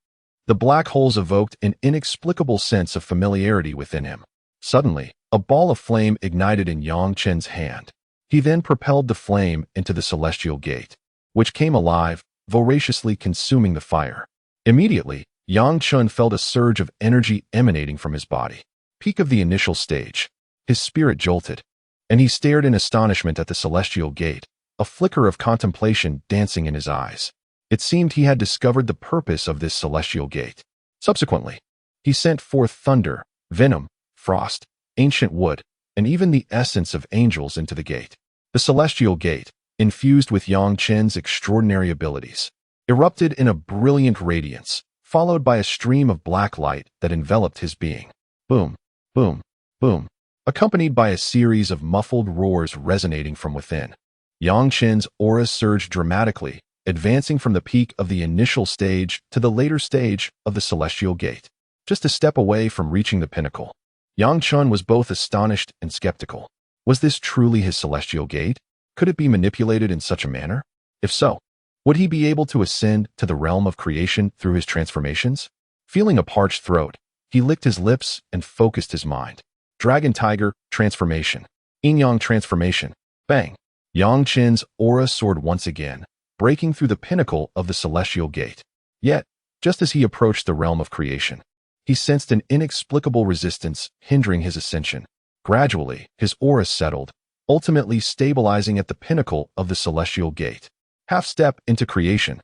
[SPEAKER 1] The black holes evoked an inexplicable sense of familiarity within him. Suddenly, a ball of flame ignited in Yang Chen's hand. He then propelled the flame into the celestial gate, which came alive, voraciously consuming the fire. Immediately, Yang Chen felt a surge of energy emanating from his body. Peak of the initial stage. His spirit jolted, and he stared in astonishment at the celestial gate, a flicker of contemplation dancing in his eyes. It seemed he had discovered the purpose of this celestial gate. Subsequently, he sent forth thunder, venom, frost, ancient wood, and even the essence of angels into the gate. The celestial gate, infused with Yang Chen's extraordinary abilities, erupted in a brilliant radiance, followed by a stream of black light that enveloped his being. Boom, boom, boom, accompanied by a series of muffled roars resonating from within. Yang Chen's aura surged dramatically, advancing from the peak of the initial stage to the later stage of the celestial gate. Just a step away from reaching the pinnacle, Yang Chen was both astonished and skeptical. Was this truly his celestial gate? Could it be manipulated in such a manner? If so, would he be able to ascend to the realm of creation through his transformations? Feeling a parched throat, He licked his lips and focused his mind. Dragon Tiger transformation. Yin-Yang transformation. Bang! Yang Chen's aura soared once again, breaking through the pinnacle of the celestial gate. Yet, just as he approached the realm of creation, he sensed an inexplicable resistance hindering his ascension. Gradually, his aura settled, ultimately stabilizing at the pinnacle of the celestial gate. Half step into creation.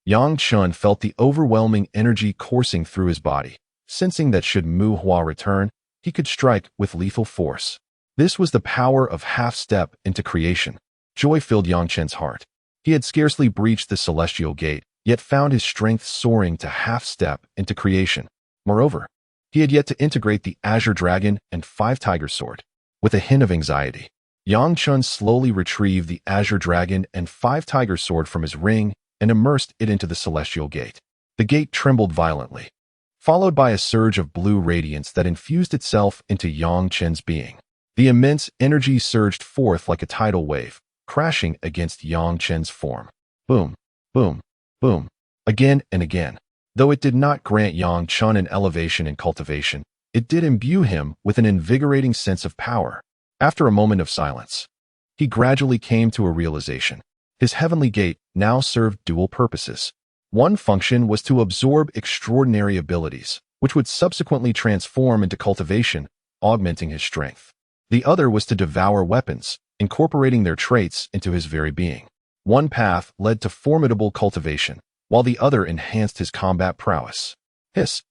[SPEAKER 1] Yang Chen felt the overwhelming energy coursing through his body, sensing that should Mu Hua return, he could strike with lethal force. This was the power of half step into creation. Joy filled Yang Chen's heart. He had scarcely breached the celestial gate, yet found his strength soaring to half step into creation. Moreover, he had yet to integrate the Azure Dragon and Five Tiger Sword. With a hint of anxiety, Yang Chen slowly retrieved the Azure Dragon and Five Tiger Sword from his ring and immersed it into the celestial gate. The gate trembled violently, followed by a surge of blue radiance that infused itself into Yang Chen's being. The immense energy surged forth like a tidal wave, crashing against Yang Chen's form. Boom, boom, boom, again and again. Though it did not grant Yang Chen an elevation in cultivation, it did imbue him with an invigorating sense of power. After a moment of silence, he gradually came to a realization. His heavenly gate now served dual purposes. One function was to absorb extraordinary abilities, which would subsequently transform into cultivation, augmenting his strength. The other was to devour weapons, incorporating their traits into his very being. One path led to formidable cultivation, while the other enhanced his combat prowess. Hiss!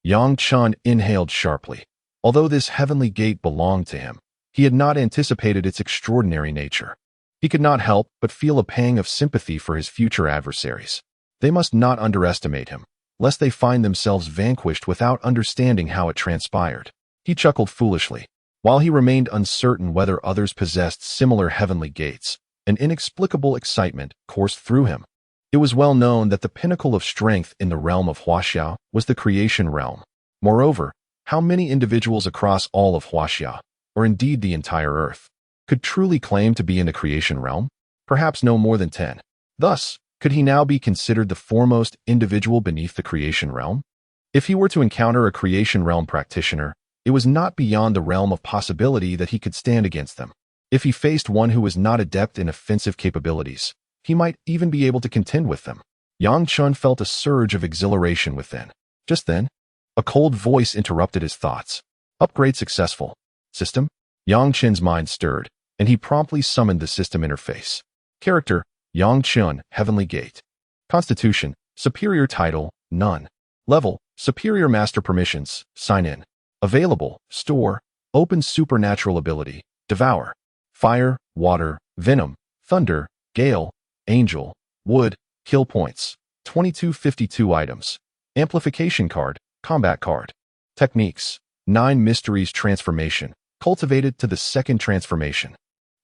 [SPEAKER 1] Yang Chen inhaled sharply. Although this heavenly gate belonged to him, he had not anticipated its extraordinary nature. He could not help but feel a pang of sympathy for his future adversaries. They must not underestimate him, lest they find themselves vanquished without understanding how it transpired. He chuckled foolishly. While he remained uncertain whether others possessed similar heavenly gates, an inexplicable excitement coursed through him. It was well known that the pinnacle of strength in the realm of Huaxiao was the creation realm. Moreover, how many individuals across all of Huaxiao, or indeed the entire earth, could truly claim to be in the creation realm? Perhaps no more than 10. Thus, could he now be considered the foremost individual beneath the creation realm? If he were to encounter a creation realm practitioner, it was not beyond the realm of possibility that he could stand against them. If he faced one who was not adept in offensive capabilities, he might even be able to contend with them. Yang Chen felt a surge of exhilaration within. Just then, a cold voice interrupted his thoughts. Upgrade successful. System? Yang Chen's mind stirred, and he promptly summoned the system interface. Character, Yang Chen, Heavenly Gate. Constitution, Superior Title, None. Level, Superior Master Permissions, Sign In. Available, Store, Open Supernatural Ability, Devour. Fire, Water, Venom, Thunder, Gale, Angel, Wood, Kill Points. 2252 items. Amplification card, Combat card. Techniques, 9 Mysteries Transformation, cultivated to the second transformation.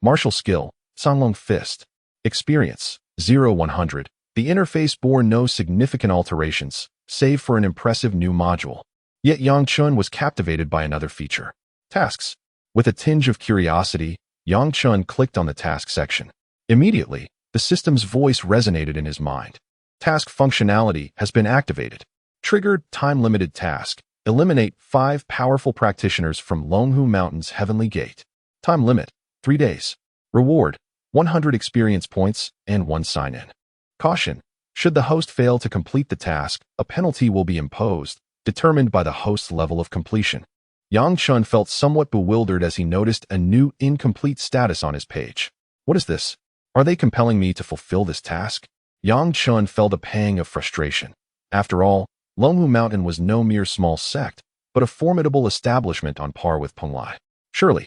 [SPEAKER 1] Martial skill, Songlong Fist. Experience, 0-100. The interface bore no significant alterations, save for an impressive new module. Yet Yang Chen was captivated by another feature. Tasks. With a tinge of curiosity, Yang Chen clicked on the task section. Immediately, the system's voice resonated in his mind. Task functionality has been activated. Triggered time-limited task. Eliminate 5 powerful practitioners from Longhu Mountain's Heavenly Gate. Time limit, 3 days. Reward, 100 experience points and 1 sign-in. Caution. Should the host fail to complete the task, a penalty will be imposed, determined by the host's level of completion. Yang Chen felt somewhat bewildered as he noticed a new incomplete status on his page. What is this? Are they compelling me to fulfill this task? Yang Chen felt a pang of frustration. After all, Longhu Mountain was no mere small sect, but a formidable establishment on par with Penglai. Surely,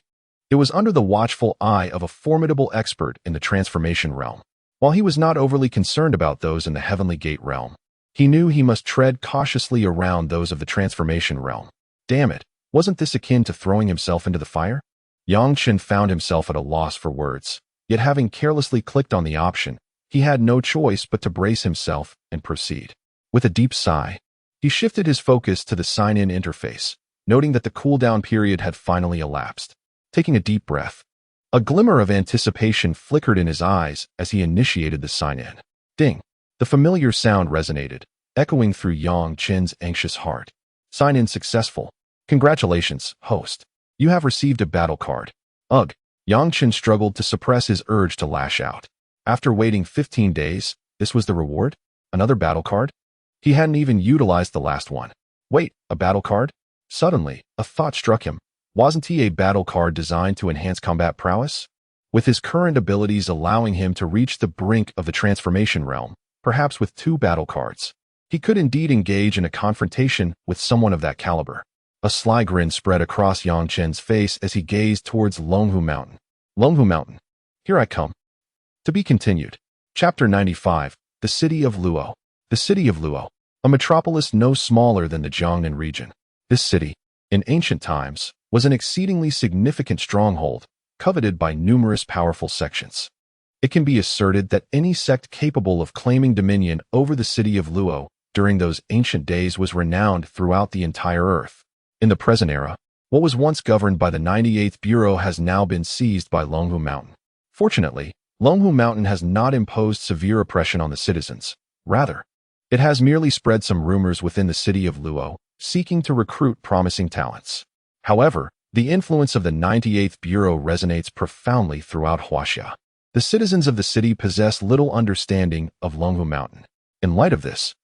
[SPEAKER 1] it was under the watchful eye of a formidable expert in the transformation realm. While he was not overly concerned about those in the Heavenly Gate realm, he knew he must tread cautiously around those of the transformation realm. Damn it, wasn't this akin to throwing himself into the fire? Yang Chen found himself at a loss for words, yet having carelessly clicked on the option, he had no choice but to brace himself and proceed. With a deep sigh, he shifted his focus to the sign-in interface, noting that the cooldown period had finally elapsed. Taking a deep breath, a glimmer of anticipation flickered in his eyes as he initiated the sign-in. Ding! The familiar sound resonated, echoing through Yang Chen's anxious heart. Sign-in successful. Congratulations, host. You have received a battle card. Ugh. Yang Chen struggled to suppress his urge to lash out. After waiting 15 days, this was the reward? Another battle card? He hadn't even utilized the last one. Wait, a battle card? Suddenly, a thought struck him. Wasn't he a battle card designed to enhance combat prowess? With his current abilities allowing him to reach the brink of the transformation realm, perhaps with 2 battle cards, he could indeed engage in a confrontation with someone of that caliber. A sly grin spread across Yang Chen's face as he gazed towards Longhu Mountain. Longhu Mountain. Here I come. To be continued. Chapter 95. The City of Luo. The City of Luo, a metropolis no smaller than the Jiangnan region. This city, in ancient times, was an exceedingly significant stronghold, coveted by numerous powerful sections. It can be asserted that any sect capable of claiming dominion over the city of Luo during those ancient days was renowned throughout the entire earth. In the present era, what was once governed by the 98th Bureau has now been seized by Longhu Mountain. Fortunately, Longhu Mountain has not imposed severe oppression on the citizens. Rather, it has merely spread some rumors within the city of Luo, seeking to recruit promising talents. However, the influence of the 98th Bureau resonates profoundly throughout Huaxia. The citizens of the city possess little understanding of Longhu Mountain. In light of this,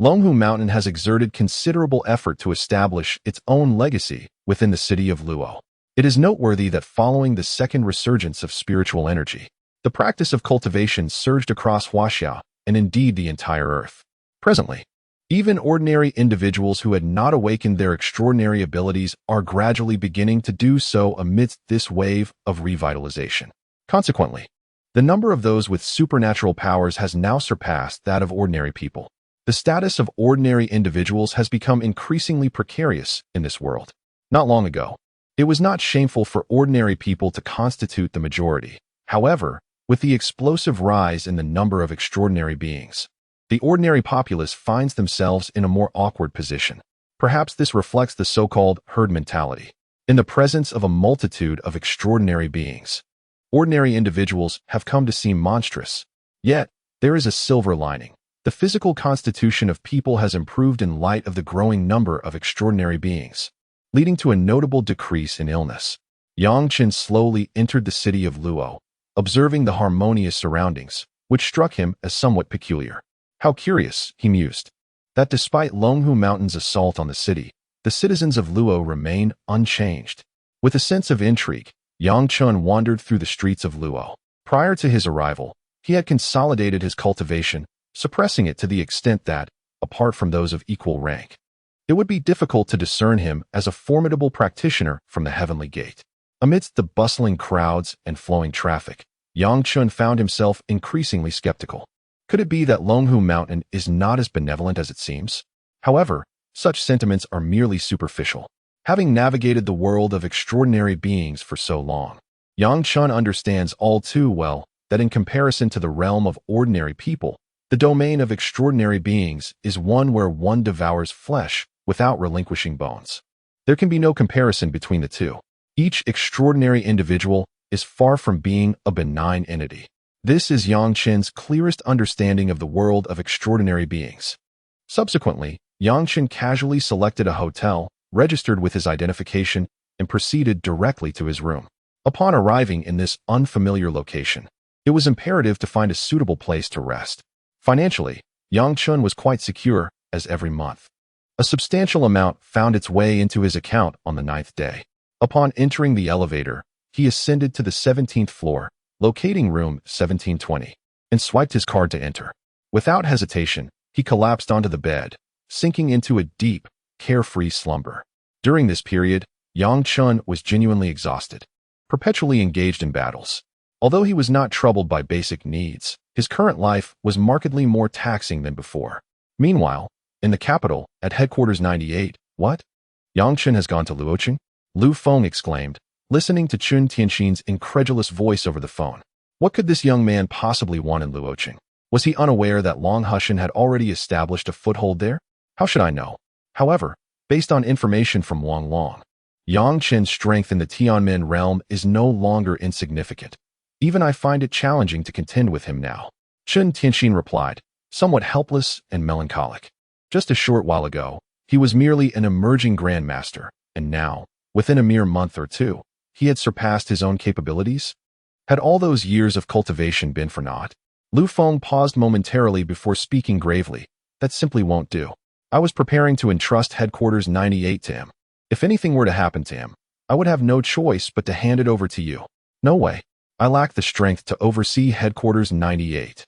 [SPEAKER 1] Longhu Mountain has exerted considerable effort to establish its own legacy within the city of Luo. It is noteworthy that following the second resurgence of spiritual energy, the practice of cultivation surged across Huaxia and indeed the entire earth. Presently, even ordinary individuals who had not awakened their extraordinary abilities are gradually beginning to do so amidst this wave of revitalization. Consequently, the number of those with supernatural powers has now surpassed that of ordinary people. The status of ordinary individuals has become increasingly precarious in this world. Not long ago, it was not shameful for ordinary people to constitute the majority. However, with the explosive rise in the number of extraordinary beings, the ordinary populace finds themselves in a more awkward position. Perhaps this reflects the so-called herd mentality. In the presence of a multitude of extraordinary beings, ordinary individuals have come to seem monstrous. Yet, there is a silver lining. The physical constitution of people has improved in light of the growing number of extraordinary beings, leading to a notable decrease in illness. Yang Chen slowly entered the city of Luo, observing the harmonious surroundings, which struck him as somewhat peculiar. How curious, he mused, that despite Longhu Mountain's assault on the city, the citizens of Luo remain unchanged. With a sense of intrigue, Yang Chen wandered through the streets of Luo. Prior to his arrival, he had consolidated his cultivation, suppressing it to the extent that, apart from those of equal rank, it would be difficult to discern him as a formidable practitioner from the Heavenly Gate. Amidst the bustling crowds and flowing traffic, Yang Chen found himself increasingly skeptical. Could it be that Longhu Mountain is not as benevolent as it seems? However, such sentiments are merely superficial. Having navigated the world of extraordinary beings for so long, Yang Chen understands all too well that in comparison to the realm of ordinary people, the domain of extraordinary beings is one where one devours flesh without relinquishing bones. There can be no comparison between the two. Each extraordinary individual is far from being a benign entity. This is Yang Chen's clearest understanding of the world of extraordinary beings. Subsequently, Yang Chen casually selected a hotel, registered with his identification, and proceeded directly to his room. Upon arriving in this unfamiliar location, it was imperative to find a suitable place to rest. Financially, Yang Chen was quite secure, as every month a substantial amount found its way into his account on the 9th day. Upon entering the elevator, he ascended to the 17th floor, locating room 1720, and swiped his card to enter. Without hesitation, he collapsed onto the bed, sinking into a deep, carefree slumber. During this period, Yang Chen was genuinely exhausted, perpetually engaged in battles. Although he was not troubled by basic needs, his current life was markedly more taxing than before. Meanwhile, in the capital, at headquarters 98, what? Yang Chen has gone to Luoqing? Lu Feng exclaimed, listening to Chun Tianxin's incredulous voice over the phone. What could this young man possibly want in Luoqing? Was he unaware that Long Hushan had already established a foothold there? How should I know? However, based on information from Wang Long, Yang Chen's strength in the Tianmen realm is no longer insignificant. Even I find it challenging to contend with him now. Chun Tianxin replied, somewhat helpless and melancholic. Just a short while ago, he was merely an emerging Grandmaster, And now, within a mere month or two, he had surpassed his own capabilities? Had all those years of cultivation been for naught? Lu Feng paused momentarily before speaking gravely. That simply won't do. I was preparing to entrust Headquarters 98 to him. If anything were to happen to him, I would have no choice but to hand it over to you. No way. I lack the strength to oversee Headquarters 98.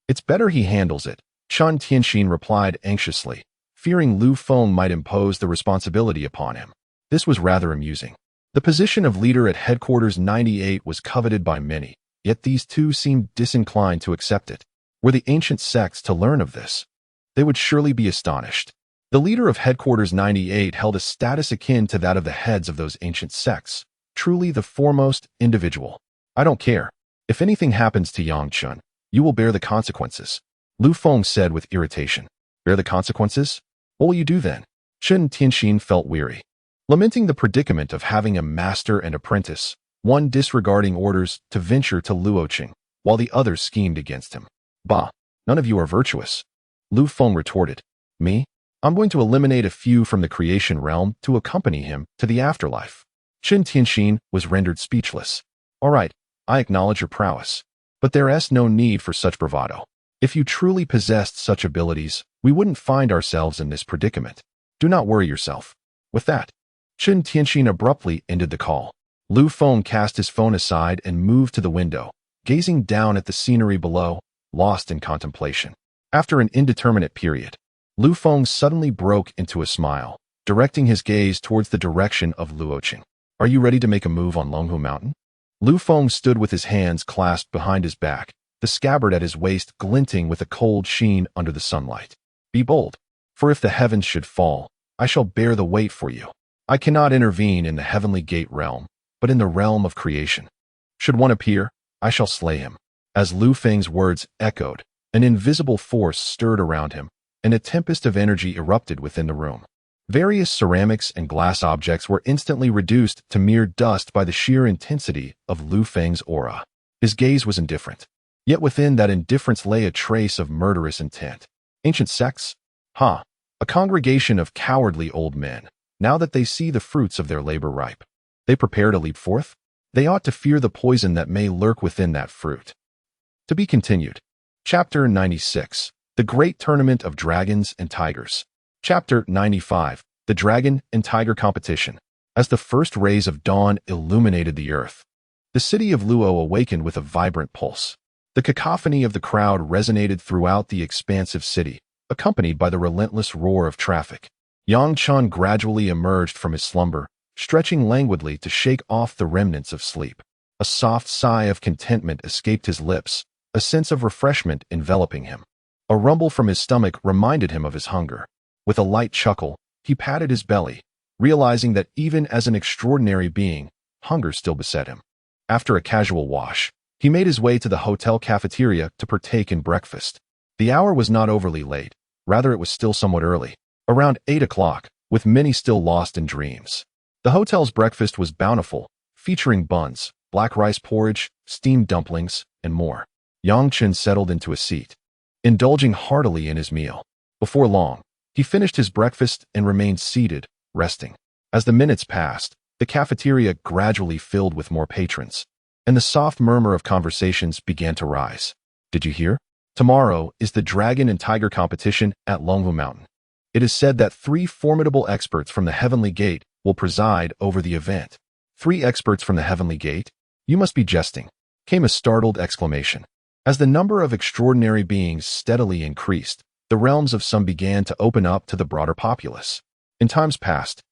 [SPEAKER 1] It's better he handles it, Chen Tianxin replied anxiously, fearing Lu Feng might impose the responsibility upon him. This was rather amusing. The position of leader at Headquarters 98 was coveted by many, yet these two seemed disinclined to accept it. Were the ancient sects to learn of this, they would surely be astonished. The leader of Headquarters 98 held a status akin to that of the heads of those ancient sects, truly the foremost individual. I don't care. If anything happens to Yang Chen, you will bear the consequences, Lu Feng said with irritation. Bear the consequences? What will you do then? Chen Tianxin felt weary. Lamenting the predicament of having a master and apprentice, one disregarding orders to venture to Luoqing, while the other schemed against him. Bah, none of you are virtuous, Lu Feng retorted. Me? I'm going to eliminate a few from the creation realm to accompany him to the afterlife. Chen Tianxin was rendered speechless. All right, I acknowledge your prowess, but there's no need for such bravado. If you truly possessed such abilities, we wouldn't find ourselves in this predicament. Do not worry yourself. With that, Chen Tianxin abruptly ended the call. Lu Feng cast his phone aside and moved to the window, gazing down at the scenery below, lost in contemplation. After an indeterminate period, Lu Feng suddenly broke into a smile, directing his gaze towards the direction of Luoqing. Are you ready to make a move on Longhu Mountain? Lu Feng stood with his hands clasped behind his back, the scabbard at his waist glinting with a cold sheen under the sunlight. Be bold, for if the heavens should fall, I shall bear the weight for you. I cannot intervene in the heavenly gate realm, but in the realm of creation. Should one appear, I shall slay him. As Lu Feng's words echoed, an invisible force stirred around him, and a tempest of energy erupted within the room. Various ceramics and glass objects were instantly reduced to mere dust by the sheer intensity of Lu Feng's aura. His gaze was indifferent, yet within that indifference lay a trace of murderous intent. Ancient sects? Ha! A congregation of cowardly old men, now that they see the fruits of their labor ripe. They prepare to leap forth? They ought to fear the poison that may lurk within that fruit. To be continued. Chapter 96. The Great Tournament of Dragons and Tigers. Chapter 95. The Dragon and Tiger Competition. As the first rays of dawn illuminated the earth, the city of Luo awakened with a vibrant pulse. The cacophony of the crowd resonated throughout the expansive city, accompanied by the relentless roar of traffic. Yang Chen gradually emerged from his slumber, stretching languidly to shake off the remnants of sleep. A soft sigh of contentment escaped his lips, a sense of refreshment enveloping him. A rumble from his stomach reminded him of his hunger. With a light chuckle, he patted his belly, realizing that even as an extraordinary being, hunger still beset him. After a casual wash, he made his way to the hotel cafeteria to partake in breakfast. The hour was not overly late, rather it was still somewhat early, around 8 o'clock, with many still lost in dreams. The hotel's breakfast was bountiful, featuring buns, black rice porridge, steamed dumplings, and more. Yang Chen settled into a seat, indulging heartily in his meal. Before long, he finished his breakfast and remained seated, resting. As the minutes passed, the cafeteria gradually filled with more patrons, and the soft murmur of conversations began to rise. Did you hear? Tomorrow is the Dragon and Tiger competition at Longhu Mountain. It is said that 3 formidable experts from the Heavenly Gate will preside over the event. 3 experts from the Heavenly Gate? You must be jesting, came a startled exclamation. As the number of extraordinary beings steadily increased, the realms of some began to open up to the broader populace. In times past,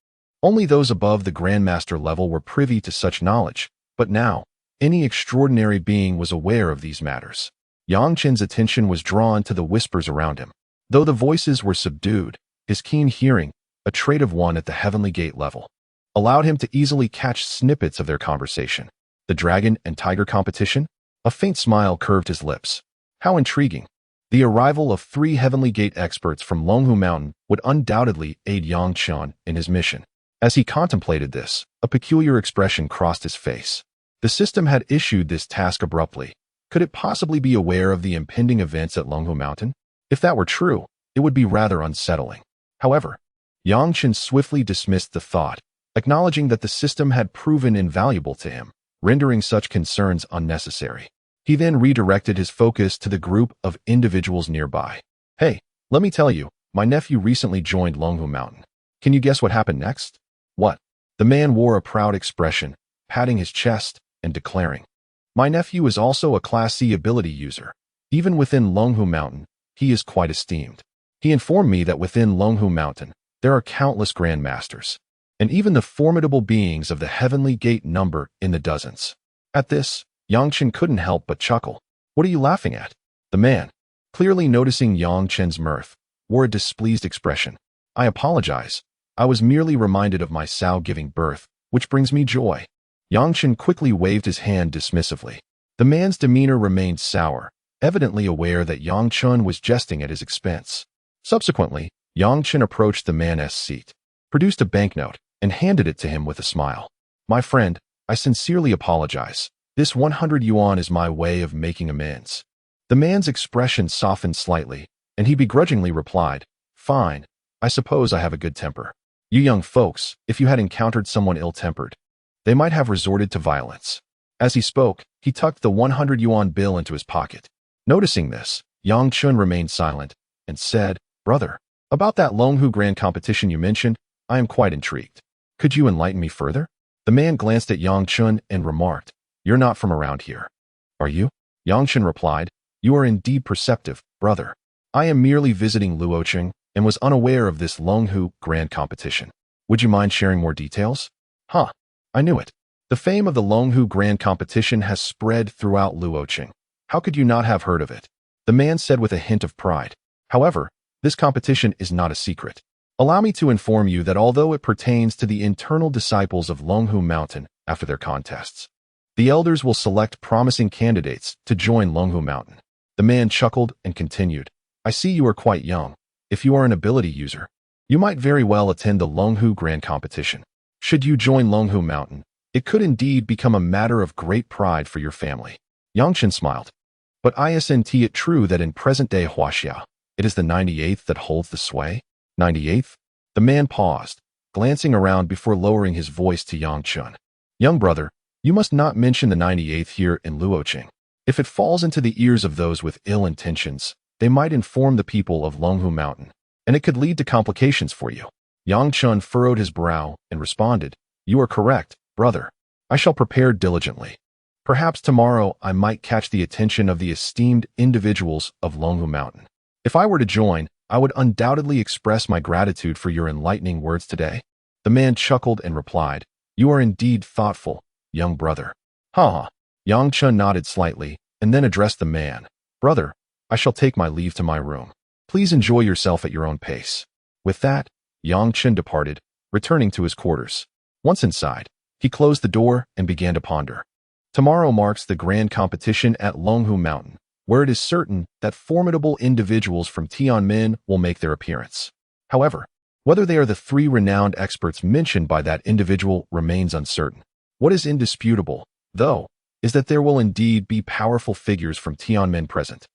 [SPEAKER 1] only those above the Grandmaster level were privy to such knowledge, but now, any extraordinary being was aware of these matters. Yang Chen's attention was drawn to the whispers around him. Though the voices were subdued, his keen hearing, a trait of one at the Heavenly Gate level, allowed him to easily catch snippets of their conversation. The Dragon and Tiger competition? A faint smile curved his lips. How intriguing. The arrival of 3 Heavenly Gate experts from Longhu Mountain would undoubtedly aid Yang Chen in his mission. As he contemplated this, a peculiar expression crossed his face. The system had issued this task abruptly. Could it possibly be aware of the impending events at Longhu Mountain? If that were true, it would be rather unsettling. However, Yang Chen swiftly dismissed the thought, acknowledging that the system had proven invaluable to him, rendering such concerns unnecessary. He then redirected his focus to the group of individuals nearby. Hey, let me tell you, my nephew recently joined Longhu Mountain. Can you guess what happened next? What? The man wore a proud expression, patting his chest and declaring, my nephew is also a Class C ability user. Even within Longhu Mountain, he is quite esteemed. He informed me that within Longhu Mountain, there are countless Grandmasters, and even the formidable beings of the Heavenly Gate number in the dozens. At this, Chen couldn't help but chuckle. What are you laughing at? The man, clearly noticing Chen's mirth, wore a displeased expression. I apologize. I was merely reminded of my sow giving birth, which brings me joy. Chen quickly waved his hand dismissively. The man's demeanor remained sour, evidently aware that Chen was jesting at his expense. Subsequently, Chen approached the man's seat, produced a banknote, and handed it to him with a smile. My friend, I sincerely apologize. This 100 yuan is my way of making amends. The man's expression softened slightly, and he begrudgingly replied, fine, I suppose I have a good temper. You young folks, if you had encountered someone ill-tempered, they might have resorted to violence. As he spoke, he tucked the 100 yuan bill into his pocket. Noticing this, Chen remained silent and said, brother, about that Longhu Grand competition you mentioned, I am quite intrigued. Could you enlighten me further? The man glanced at Chen and remarked, you're not from around here. Are you? Chen replied, you are indeed perceptive, brother. I am merely visiting Luocheng and was unaware of this Longhu Grand competition. Would you mind sharing more details? Huh, I knew it. The fame of the Longhu Grand competition has spread throughout Luocheng. How could you not have heard of it? The man said with a hint of pride. However, this competition is not a secret. Allow me to inform you that although it pertains to the internal disciples of Longhu Mountain after their contests, the elders will select promising candidates to join Longhu Mountain. The man chuckled and continued, I see you are quite young. If you are an ability user, you might very well attend the Longhu Grand competition. Should you join Longhu Mountain, it could indeed become a matter of great pride for your family. Chen smiled. But isn't it true that in present-day Huaxia, it is the 98th that holds the sway? 98th? The man paused, glancing around before lowering his voice to Chen. Young brother, you must not mention the 98th here in Luocheng. If it falls into the ears of those with ill intentions, they might inform the people of Longhu Mountain, and it could lead to complications for you. Chen furrowed his brow and responded, you are correct, brother. I shall prepare diligently. Perhaps tomorrow I might catch the attention of the esteemed individuals of Longhu Mountain. If I were to join, I would undoubtedly express my gratitude for your enlightening words today. The man chuckled and replied, you are indeed thoughtful, young brother. Ha ha. Chen nodded slightly and then addressed the man. Brother, I shall take my leave to my room. Please enjoy yourself at your own pace. With that, Chen departed, returning to his quarters. Once inside, he closed the door and began to ponder. Tomorrow marks the grand competition at Longhu Mountain, where it is certain that formidable individuals from Tianmin will make their appearance. However, whether they are the three renowned experts mentioned by that individual remains uncertain. What is indisputable, though, is that there will indeed be powerful figures from Tianmin present.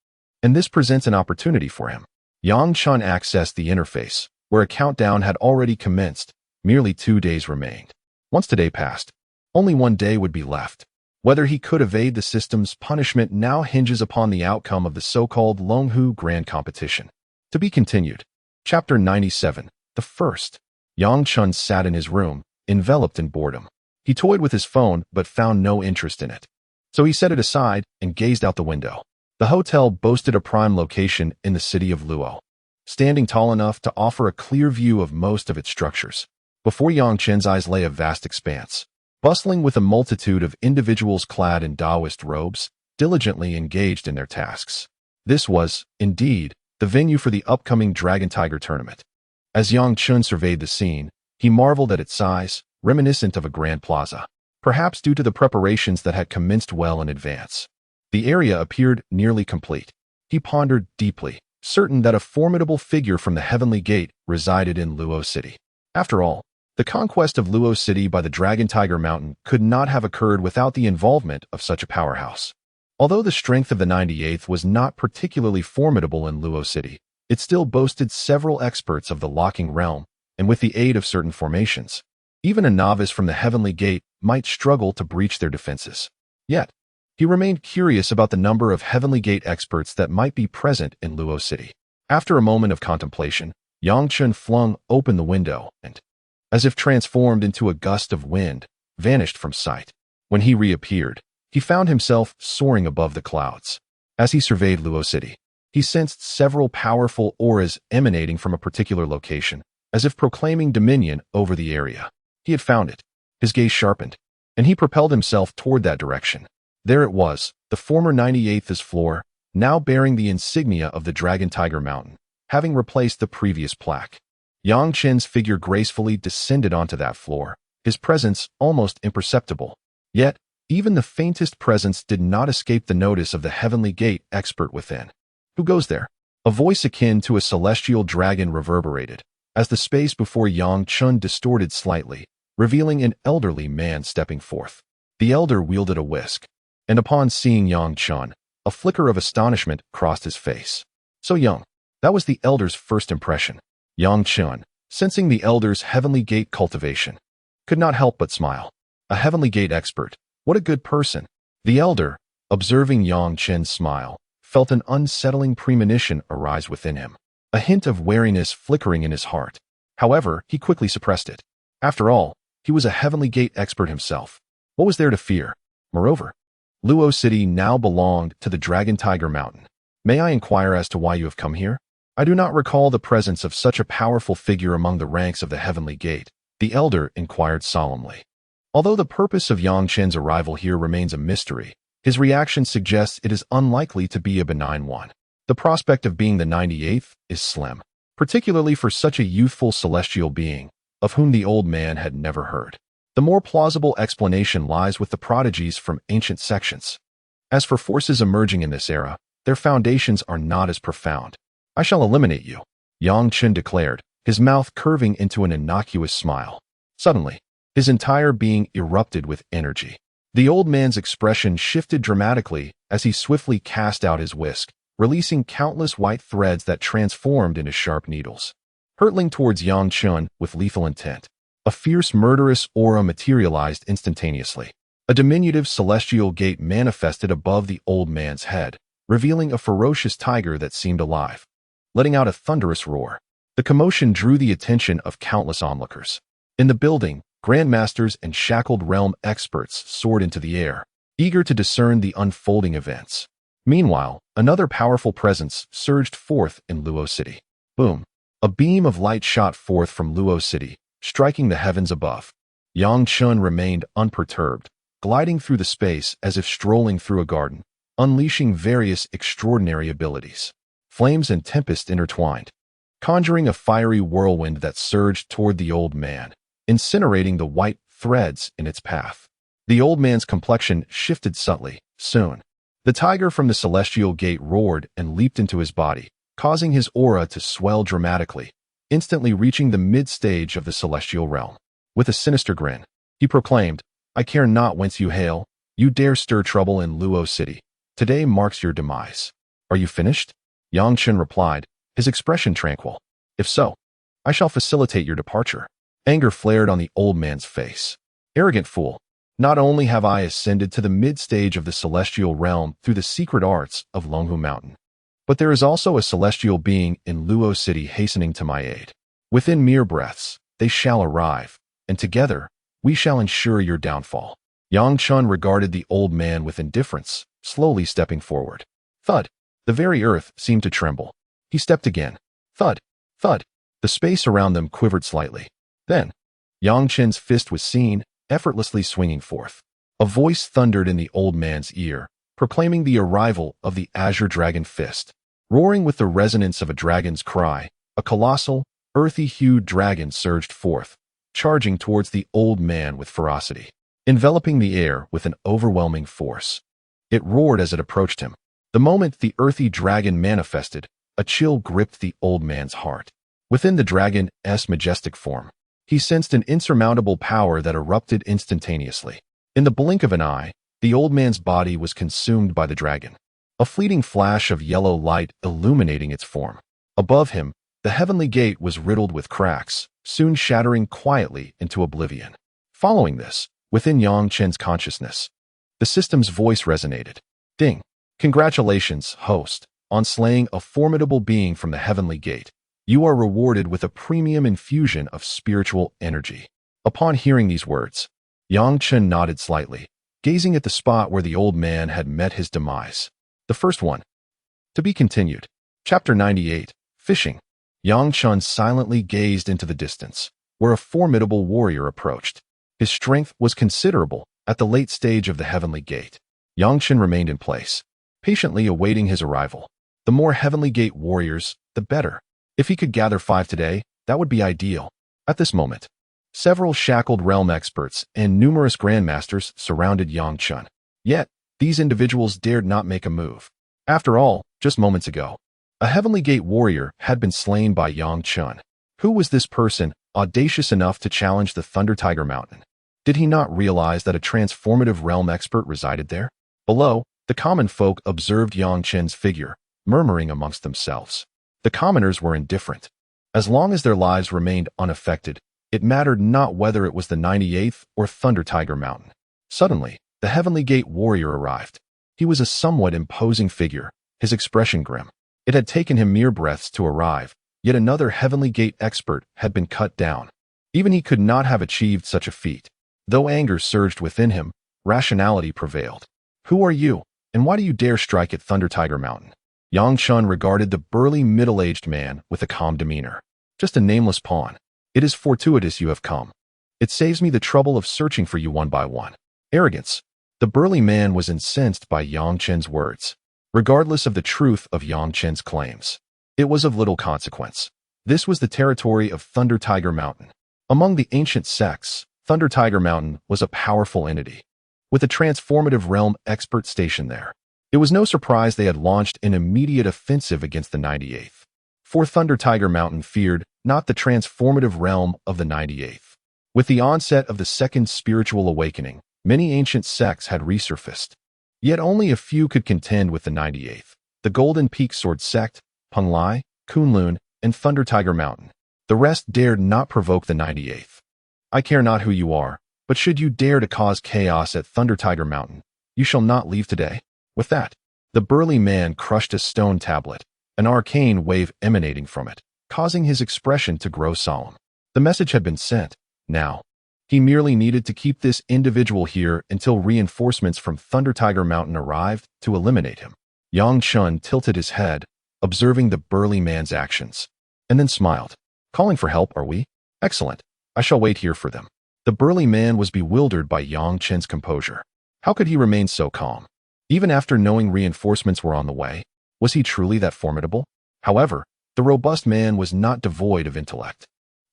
[SPEAKER 1] And this presents an opportunity for him. Chen accessed the interface, where a countdown had already commenced. Merely 2 days remained. Once today passed, only 1 day would be left. Whether he could evade the system's punishment now hinges upon the outcome of the so-called Longhu Grand competition. To be continued. Chapter 97. The First. Chen sat in his room, enveloped in boredom. He toyed with his phone but found no interest in it. So he set it aside and gazed out the window. The hotel boasted a prime location in the city of Luo, standing tall enough to offer a clear view of most of its structures. Before Chen's eyes lay a vast expanse, bustling with a multitude of individuals clad in Taoist robes, diligently engaged in their tasks. This was, indeed, the venue for the upcoming Dragon Tiger tournament. As Chen surveyed the scene, he marveled at its size, reminiscent of a grand plaza, perhaps due to the preparations that had commenced well in advance. The area appeared nearly complete. He pondered deeply, certain that a formidable figure from the Heavenly Gate resided in Luo City. After all, the conquest of Luo City by the Dragon Tiger Mountain could not have occurred without the involvement of such a powerhouse. Although the strength of the 98th was not particularly formidable in Luo City, it still boasted several experts of the locking realm, and with the aid of certain formations, Even a novice from the Heavenly Gate might struggle to breach their defenses. Yet, he remained curious about the number of Heavenly Gate experts that might be present in Luo City. After a moment of contemplation, Chen flung open the window and, as if transformed into a gust of wind, vanished from sight. When he reappeared, he found himself soaring above the clouds. As he surveyed Luo City, he sensed several powerful auras emanating from a particular location, as if proclaiming dominion over the area. He had found it. His gaze sharpened, and he propelled himself toward that direction. There it was, the former 98th floor, now bearing the insignia of the Dragon Tiger Mountain, having replaced the previous plaque. Chen's figure gracefully descended onto that floor, his presence almost imperceptible. Yet, even the faintest presence did not escape the notice of the Heavenly Gate expert within. Who goes there? A voice akin to a celestial dragon reverberated, as the space before Chen distorted slightly, revealing an elderly man stepping forth. The elder wielded a whisk, and upon seeing Chen, a flicker of astonishment crossed his face. So young. That was the elder's first impression. Chen, sensing the elder's Heavenly Gate cultivation, could not help but smile. A Heavenly Gate expert. What a good person. The elder, observing Chen's smile, felt an unsettling premonition arise within him, a hint of wariness flickering in his heart. However, he quickly suppressed it. After all, he was a Heavenly Gate expert himself. What was there to fear? Moreover, Luo City now belonged to the Dragon Tiger Mountain. May I inquire as to why you have come here? I do not recall the presence of such a powerful figure among the ranks of the Heavenly Gate, the elder inquired solemnly. Although the purpose of Chen's arrival here remains a mystery, his reaction suggests it is unlikely to be a benign one. The prospect of being the 98th is slim, particularly for such a youthful celestial being, of whom the old man had never heard. The more plausible explanation lies with the prodigies from ancient sections. As for forces emerging in this era, their foundations are not as profound. I shall eliminate you, Chen declared, his mouth curving into an innocuous smile. Suddenly, his entire being erupted with energy. The old man's expression shifted dramatically as he swiftly cast out his whisk, releasing countless white threads that transformed into sharp needles. Hurtling towards Chen with lethal intent, a fierce murderous aura materialized instantaneously. A diminutive celestial gate manifested above the old man's head, revealing a ferocious tiger that seemed alive. Letting out a thunderous roar, the commotion drew the attention of countless onlookers. In the building, Grandmasters and shackled realm experts soared into the air, eager to discern the unfolding events. Meanwhile, another powerful presence surged forth in Luo City. Boom! A beam of light shot forth from Luo City, striking the heavens above. Chen remained unperturbed, gliding through the space as if strolling through a garden, unleashing various extraordinary abilities. Flames and tempest intertwined, conjuring a fiery whirlwind that surged toward the old man, incinerating the white threads in its path. The old man's complexion shifted subtly. Soon, the tiger from the celestial gate roared and leaped into his body, causing his aura to swell dramatically, instantly reaching the mid-stage of the celestial realm. With a sinister grin, he proclaimed, I care not whence you hail, you dare stir trouble in Luo City. Today marks your demise. Are you finished? Chen replied, his expression tranquil. If so, I shall facilitate your departure. Anger flared on the old man's face. Arrogant fool, not only have I ascended to the mid-stage of the celestial realm through the secret arts of Longhu Mountain, but there is also a celestial being in Luo City hastening to my aid. Within mere breaths, they shall arrive, and together, we shall ensure your downfall. Chen regarded the old man with indifference, slowly stepping forward. Thud! The very earth seemed to tremble. He stepped again. Thud! Thud! The space around them quivered slightly. Then, Chen's fist was seen, effortlessly swinging forth. A voice thundered in the old man's ear, proclaiming the arrival of the Azure Dragon Fist. Roaring with the resonance of a dragon's cry, a colossal, earthy-hued dragon surged forth, charging towards the old man with ferocity, enveloping the air with an overwhelming force. It roared as it approached him. The moment the earthy dragon manifested, a chill gripped the old man's heart. Within the dragon's majestic form, he sensed an insurmountable power that erupted instantaneously. In the blink of an eye, the old man's body was consumed by the dragon, a fleeting flash of yellow light illuminating its form. Above him, the heavenly gate was riddled with cracks, soon shattering quietly into oblivion. Following this, within Yang Chen's consciousness, the system's voice resonated. Ding! Congratulations, host, on slaying a formidable being from the heavenly gate. You are rewarded with a premium infusion of spiritual energy. Upon hearing these words, Yang Chen nodded slightly, gazing at the spot where the old man had met his demise. The first one. To be continued. Chapter 98. Fishing. Yang Chen silently gazed into the distance, where a formidable warrior approached. His strength was considerable at the late stage of the heavenly gate. Yang Chen remained in place, patiently awaiting his arrival. The more heavenly gate warriors, the better. If he could gather 5 today, that would be ideal. At this moment, several shackled realm experts and numerous grandmasters surrounded Yang Chen. Yet, these individuals dared not make a move. After all, just moments ago, a heavenly gate warrior had been slain by Yang Chen. Who was this person, audacious enough to challenge the Thunder Tiger Mountain? Did he not realize that a transformative realm expert resided there? Below, the common folk observed Yang Chen's figure, murmuring amongst themselves. The commoners were indifferent. As long as their lives remained unaffected, it mattered not whether it was the 98th or Thunder Tiger Mountain. Suddenly, the Heavenly Gate warrior arrived. He was a somewhat imposing figure, his expression grim. It had taken him mere breaths to arrive, yet another Heavenly Gate expert had been cut down. Even he could not have achieved such a feat. Though anger surged within him, rationality prevailed. Who are you, and why do you dare strike at Thunder Tiger Mountain? Yang Chen regarded the burly middle-aged man with a calm demeanor. Just a nameless pawn. It is fortuitous you have come. It saves me the trouble of searching for you one by one. Arrogance. The burly man was incensed by Yang Chen's words. Regardless of the truth of Yang Chen's claims, it was of little consequence. This was the territory of Thunder Tiger Mountain. Among the ancient sects, Thunder Tiger Mountain was a powerful entity, with a transformative realm expert stationed there. It was no surprise they had launched an immediate offensive against the 98th. For Thunder Tiger Mountain feared not the transformative realm of the 98th. With the onset of the second spiritual awakening, many ancient sects had resurfaced. Yet only a few could contend with the 98th. The Golden Peak Sword Sect, Penglai, Kunlun, and Thunder Tiger Mountain. The rest dared not provoke the 98th. I care not who you are, but should you dare to cause chaos at Thunder Tiger Mountain, you shall not leave today. With that, the burly man crushed a stone tablet, an arcane wave emanating from it, causing his expression to grow solemn. The message had been sent. Now, he merely needed to keep this individual here until reinforcements from Thunder Tiger Mountain arrived to eliminate him. Yang Chen tilted his head, observing the burly man's actions, and then smiled. Calling for help, are we? Excellent. I shall wait here for them. The burly man was bewildered by Yang Chen's composure. How could he remain so calm? Even after knowing reinforcements were on the way, was he truly that formidable? However, the robust man was not devoid of intellect.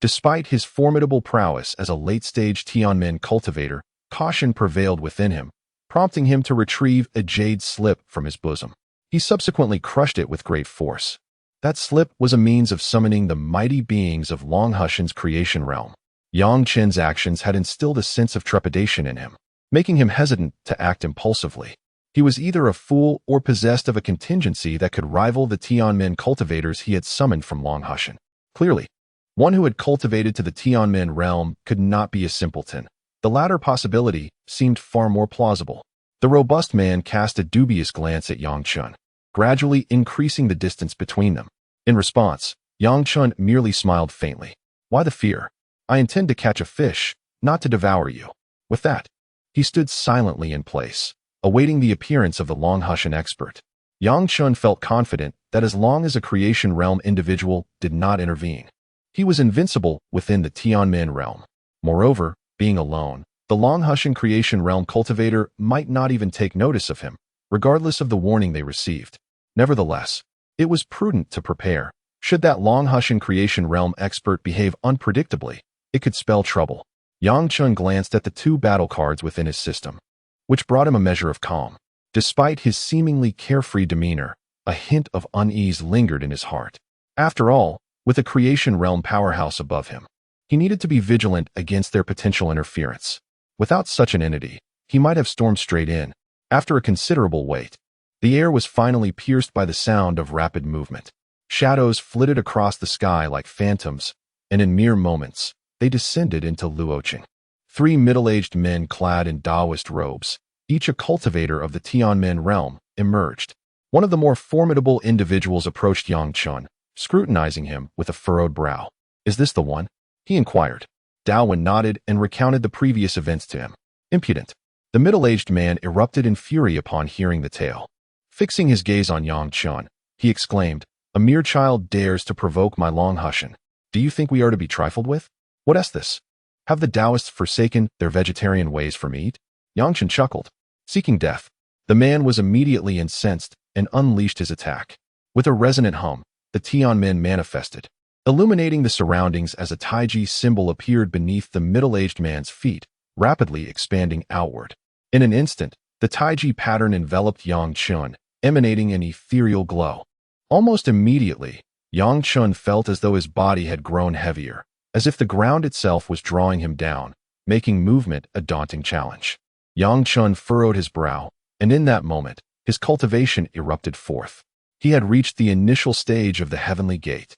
[SPEAKER 1] Despite his formidable prowess as a late-stage Tianmen cultivator, caution prevailed within him, prompting him to retrieve a jade slip from his bosom. He subsequently crushed it with great force. That slip was a means of summoning the mighty beings of Longhushen's creation realm. Yang Chen's actions had instilled a sense of trepidation in him, making him hesitant to act impulsively. He was either a fool or possessed of a contingency that could rival the Tianmen cultivators he had summoned from Longhushen. Clearly, one who had cultivated to the Tianmen realm could not be a simpleton. The latter possibility seemed far more plausible. The robust man cast a dubious glance at Yang Chen, gradually increasing the distance between them. In response, Yang Chen merely smiled faintly. Why the fear? I intend to catch a fish, not to devour you. With that, he stood silently in place, awaiting the appearance of the Longhushen expert. Yang Chen felt confident that as long as a creation realm individual did not intervene, he was invincible within the Tianmen realm. Moreover, being alone, the Longhushen creation realm cultivator might not even take notice of him, regardless of the warning they received. Nevertheless, it was prudent to prepare. Should that Longhushen creation realm expert behave unpredictably, it could spell trouble. Yang Chen glanced at the 2 battle cards within his system, which brought him a measure of calm. Despite his seemingly carefree demeanor, a hint of unease lingered in his heart. After all, with a creation realm powerhouse above him, he needed to be vigilant against their potential interference. Without such an entity, he might have stormed straight in. After a considerable wait, the air was finally pierced by the sound of rapid movement. Shadows flitted across the sky like phantoms, and in mere moments, they descended into Luoqing. 3 middle-aged men clad in Taoist robes, each a cultivator of the Tianmen realm, emerged. One of the more formidable individuals approached Yang Chen, scrutinizing him with a furrowed brow. "Is this the one?" he inquired. Daowen nodded and recounted the previous events to him. "Impudent." The middle-aged man erupted in fury upon hearing the tale. Fixing his gaze on Yang Chen, he exclaimed, "A mere child dares to provoke my Long Hushan. Do you think we are to be trifled with? What is this? Have the Taoists forsaken their vegetarian ways for meat?" Yang Chen chuckled. Seeking death. The man was immediately incensed and unleashed his attack. With a resonant hum, the Tianmen manifested. Illuminating the surroundings as a Taiji symbol appeared beneath the middle-aged man's feet, rapidly expanding outward. In an instant, the Taiji pattern enveloped Yang Chen, emanating an ethereal glow. Almost immediately, Yang Chen felt as though his body had grown heavier, as if the ground itself was drawing him down, making movement a daunting challenge. Yang Chen furrowed his brow, and in that moment, his cultivation erupted forth. He had reached the initial stage of the heavenly gate.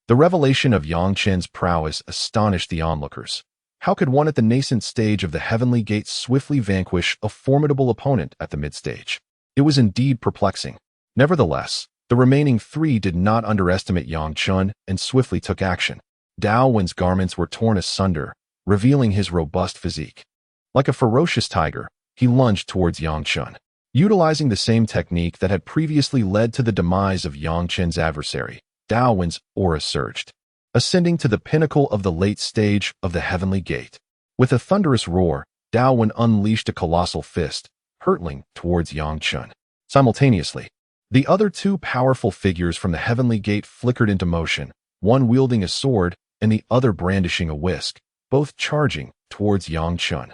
[SPEAKER 1] The revelation of Yang Chen's prowess astonished the onlookers. How could one at the nascent stage of the heavenly gate swiftly vanquish a formidable opponent at the mid-stage? It was indeed perplexing. Nevertheless, the remaining 3 did not underestimate Yang Chen and swiftly took action. Daowen's garments were torn asunder, revealing his robust physique. Like a ferocious tiger, he lunged towards Yang Chen. Utilizing the same technique that had previously led to the demise of Yang Chen's adversary, Daowen's aura surged, ascending to the pinnacle of the late stage of the heavenly gate. With a thunderous roar, Daowen unleashed a colossal fist, hurtling towards Yang Chen. Simultaneously, the other 2 powerful figures from the heavenly gate flickered into motion, one wielding a sword and the other brandishing a whisk, both charging towards Yang Chen.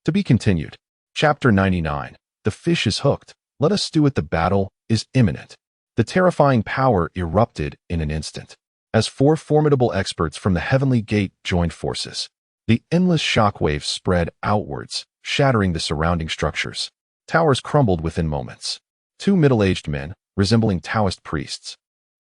[SPEAKER 1] To be continued. Chapter 99. The fish is hooked. Let us do it. The battle is imminent. The terrifying power erupted in an instant. As 4 formidable experts from the heavenly gate joined forces, the endless shockwaves spread outwards, shattering the surrounding structures. Towers crumbled within moments. 2 middle-aged men, resembling Taoist priests,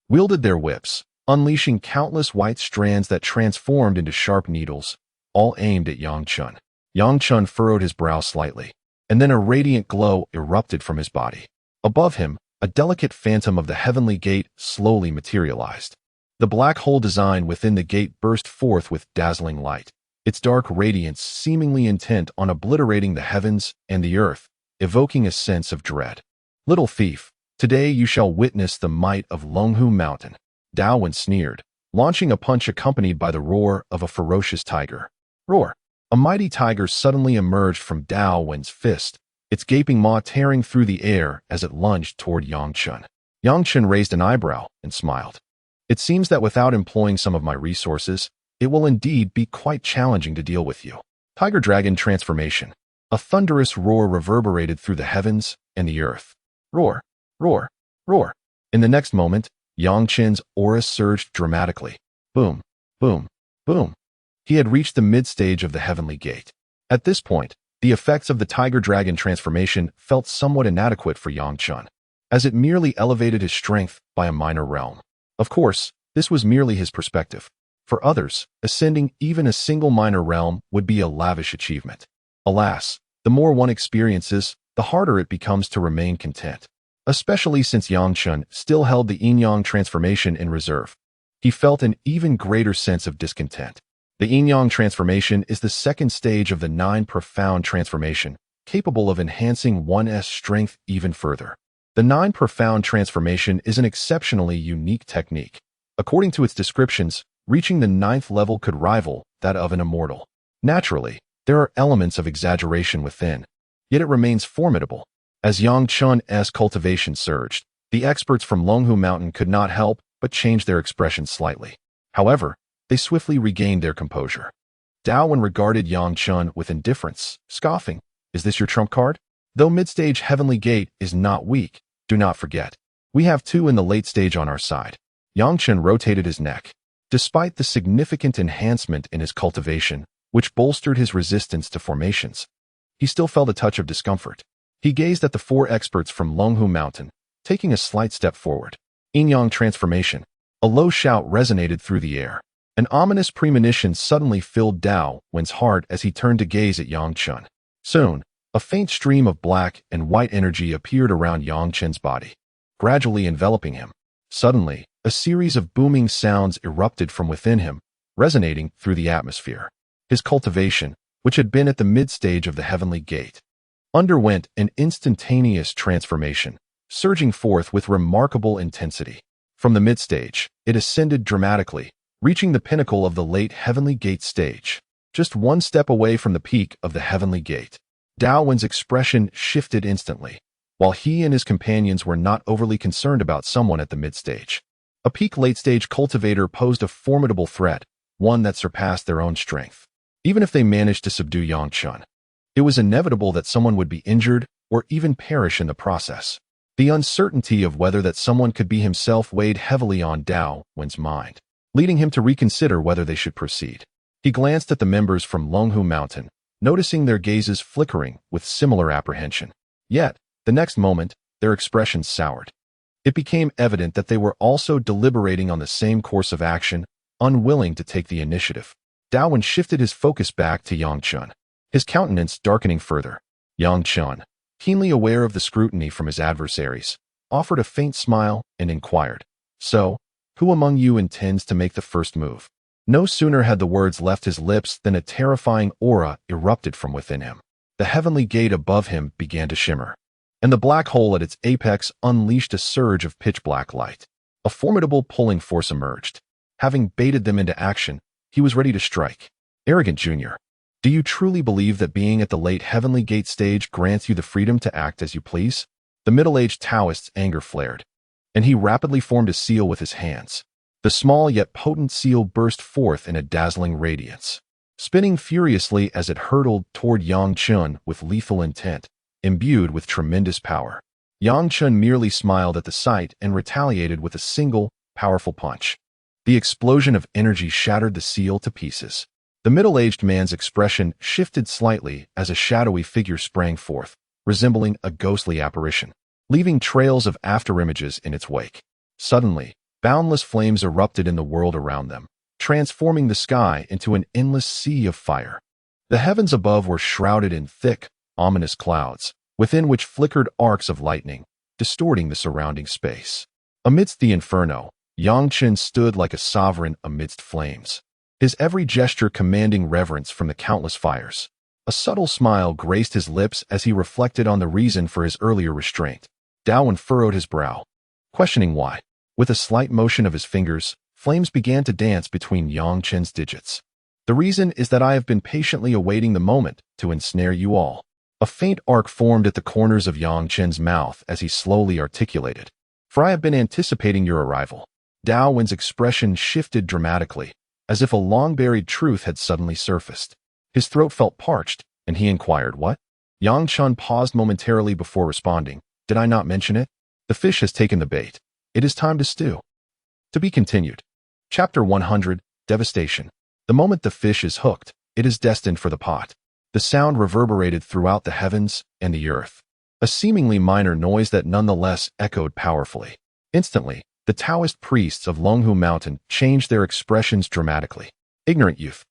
[SPEAKER 1] wielded their whips, unleashing countless white strands that transformed into sharp needles, all aimed at Yang Chen. Yang Chen furrowed his brow slightly, and then a radiant glow erupted from his body. Above him, a delicate phantom of the heavenly gate slowly materialized. The black hole design within the gate burst forth with dazzling light, its dark radiance seemingly intent on obliterating the heavens and the earth, evoking a sense of dread. "Little thief, today you shall witness the might of Longhu Mountain," Daowen sneered, launching a punch accompanied by the roar of a ferocious tiger. Roar! A mighty tiger suddenly emerged from Daowen's fist, its gaping maw tearing through the air as it lunged toward Yang Chen. Yang Chen raised an eyebrow and smiled. "It seems that without employing some of my resources, it will indeed be quite challenging to deal with you." Tiger Dragon Transformation. A thunderous roar reverberated through the heavens and the earth. Roar! Roar! Roar! In the next moment, Yang Chen's aura surged dramatically. Boom! Boom! Boom! He had reached the mid-stage of the heavenly gate. At this point, the effects of the Tiger Dragon transformation felt somewhat inadequate for Yang Chen, as it merely elevated his strength by a minor realm. Of course, this was merely his perspective. For others, ascending even a single minor realm would be a lavish achievement. Alas, the more one experiences, the harder it becomes to remain content, especially since Yang Chen still held the yin-yang transformation in reserve. He felt an even greater sense of discontent. The yin-yang transformation is the second stage of the 9 profound transformation, capable of enhancing one's strength even further. The 9 profound transformation is an exceptionally unique technique. According to its descriptions, reaching the 9th level could rival that of an immortal. Naturally, there are elements of exaggeration within, yet it remains formidable. As Yang Chen's cultivation surged, the experts from Longhu Mountain could not help but change their expression slightly. However, they swiftly regained their composure. Daowen regarded Yang Chen with indifference, scoffing, "Is this your trump card? Though mid-stage heavenly gate is not weak, do not forget, we have 2 in the late stage on our side." Yang Chen rotated his neck. Despite the significant enhancement in his cultivation, which bolstered his resistance to formations, he still felt a touch of discomfort. He gazed at the 4 experts from Longhu Mountain, taking a slight step forward. Yin-yang transformation. A low shout resonated through the air. An ominous premonition suddenly filled Dao Wen's heart as he turned to gaze at Yang Chen. Soon, a faint stream of black and white energy appeared around Yang Chen's body, gradually enveloping him. Suddenly, a series of booming sounds erupted from within him, resonating through the atmosphere. His cultivation, which had been at the mid-stage of the heavenly gate, underwent an instantaneous transformation, surging forth with remarkable intensity. From the mid-stage, it ascended dramatically, reaching the pinnacle of the late heavenly gate stage, just one step away from the peak of the heavenly gate. Dao Wen's expression shifted instantly, while he and his companions were not overly concerned about someone at the mid-stage. A peak late-stage cultivator posed a formidable threat, one that surpassed their own strength. Even if they managed to subdue Yang Chen, it was inevitable that someone would be injured or even perish in the process. The uncertainty of whether that someone could be himself weighed heavily on Dao Wen's mind, leading him to reconsider whether they should proceed. He glanced at the members from Longhu Mountain, noticing their gazes flickering with similar apprehension. Yet, the next moment, their expressions soured. It became evident that they were also deliberating on the same course of action, unwilling to take the initiative. Dao Wen shifted his focus back to Yang Chen, his countenance darkening further. Yang Chen, keenly aware of the scrutiny from his adversaries, offered a faint smile and inquired, "So, who among you intends to make the first move?" No sooner had the words left his lips than a terrifying aura erupted from within him. The heavenly gate above him began to shimmer, and the black hole at its apex unleashed a surge of pitch-black light. A formidable pulling force emerged. Having baited them into action, he was ready to strike. "Arrogant Junior, do you truly believe that being at the late heavenly gate stage grants you the freedom to act as you please?" The middle-aged Taoist's anger flared, and he rapidly formed a seal with his hands. The small yet potent seal burst forth in a dazzling radiance, spinning furiously as it hurtled toward Yang Chen with lethal intent, imbued with tremendous power. Yang Chen merely smiled at the sight and retaliated with a single, powerful punch. The explosion of energy shattered the seal to pieces. The middle-aged man's expression shifted slightly as a shadowy figure sprang forth, resembling a ghostly apparition, leaving trails of afterimages in its wake. Suddenly, boundless flames erupted in the world around them, transforming the sky into an endless sea of fire. The heavens above were shrouded in thick, ominous clouds, within which flickered arcs of lightning, distorting the surrounding space. Amidst the inferno, Yang Chen stood like a sovereign amidst flames, his every gesture commanding reverence from the countless fires. A subtle smile graced his lips as he reflected on the reason for his earlier restraint. Dao Wen furrowed his brow, questioning why. With a slight motion of his fingers, flames began to dance between Yang Chen's digits. "The reason is that I have been patiently awaiting the moment to ensnare you all." A faint arc formed at the corners of Yang Chen's mouth as he slowly articulated, "For I have been anticipating your arrival." Dao Wen's expression shifted dramatically, as if a long-buried truth had suddenly surfaced. His throat felt parched, and he inquired, "What?" Yang Chen paused momentarily before responding, "Did I not mention it? The fish has taken the bait. It is time to stew." To be continued. Chapter 100, Devastation. The moment the fish is hooked, it is destined for the pot. The sound reverberated throughout the heavens and the earth, a seemingly minor noise that nonetheless echoed powerfully. Instantly, the Taoist priests of Longhu Mountain changed their expressions dramatically. "Ignorant youth,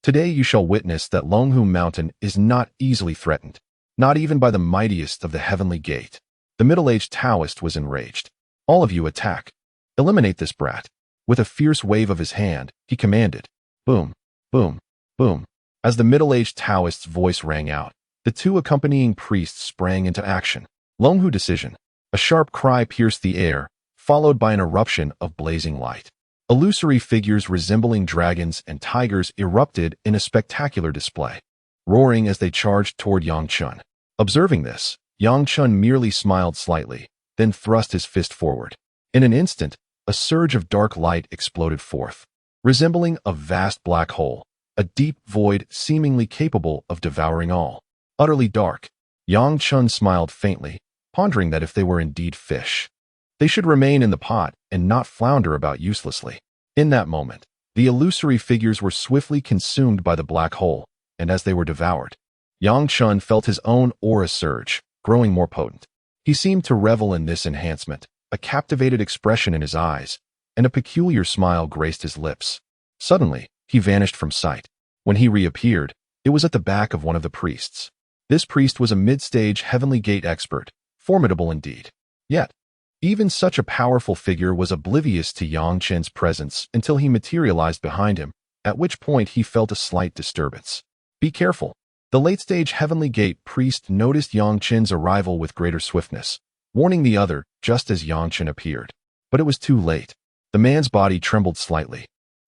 [SPEAKER 1] today you shall witness that Longhu Mountain is not easily threatened, not even by the mightiest of the heavenly gate." The middle-aged Taoist was enraged. "All of you attack. Eliminate this brat." With a fierce wave of his hand, he commanded. Boom, boom, boom. As the middle-aged Taoist's voice rang out, the two accompanying priests sprang into action. Longhu decision. A sharp cry pierced the air, followed by an eruption of blazing light. Illusory figures resembling dragons and tigers erupted in a spectacular display, roaring as they charged toward Yang Chen. Observing this, Yang Chen merely smiled slightly, then thrust his fist forward. In an instant, a surge of dark light exploded forth, resembling a vast black hole, a deep void seemingly capable of devouring all. Utterly dark, Yang Chen smiled faintly, pondering that if they were indeed fish, they should remain in the pot and not flounder about uselessly. In that moment, the illusory figures were swiftly consumed by the black hole, and as they were devoured, Yang Chen felt his own aura surge, growing more potent. He seemed to revel in this enhancement, a captivated expression in his eyes, and a peculiar smile graced his lips. Suddenly, he vanished from sight. When he reappeared, it was at the back of one of the priests. This priest was a mid-stage Heavenly Gate expert, formidable indeed. Yet, even such a powerful figure was oblivious to Yang Chen's presence until he materialized behind him, at which point he felt a slight disturbance. Be careful. The late-stage Heavenly Gate priest noticed Yang Chen's arrival with greater swiftness, warning the other just as Yang Chen appeared. But it was too late. The man's body trembled slightly,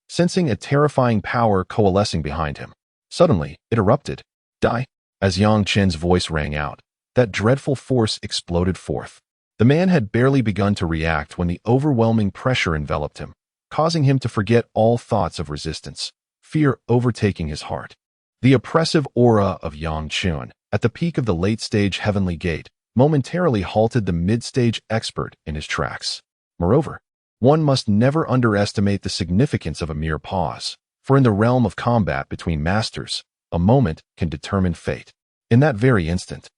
[SPEAKER 1] sensing a terrifying power coalescing behind him. Suddenly, it erupted. Die! As Yang Chen's voice rang out, that dreadful force exploded forth. The man had barely begun to react when the overwhelming pressure enveloped him, causing him to forget all thoughts of resistance, fear overtaking his heart. The oppressive aura of Yang Chen, at the peak of the late-stage Heavenly Gate, momentarily halted the mid-stage expert in his tracks. Moreover, one must never underestimate the significance of a mere pause, for in the realm of combat between masters, a moment can determine fate. In that very instant,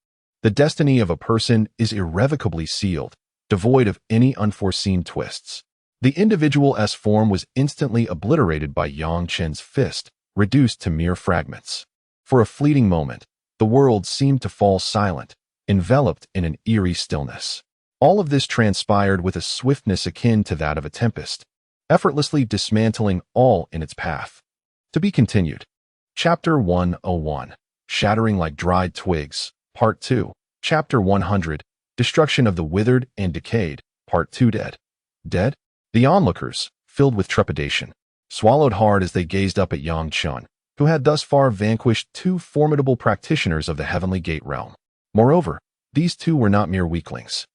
[SPEAKER 1] the destiny of a person is irrevocably sealed, devoid of any unforeseen twists. The individual's form was instantly obliterated by Yang Chen's fist, reduced to mere fragments. For a fleeting moment, the world seemed to fall silent, enveloped in an eerie stillness. All of this transpired with a swiftness akin to that of a tempest, effortlessly dismantling all in its path. To be continued. Chapter 101. Shattering like dried twigs. Part 2. Chapter 100. Destruction of the withered and decayed. Part 2. Dead. Dead? The onlookers, filled with trepidation, swallowed hard as they gazed up at Yang Chen, who had thus far vanquished two formidable practitioners of the Heavenly Gate realm. Moreover, these two were not mere weaklings.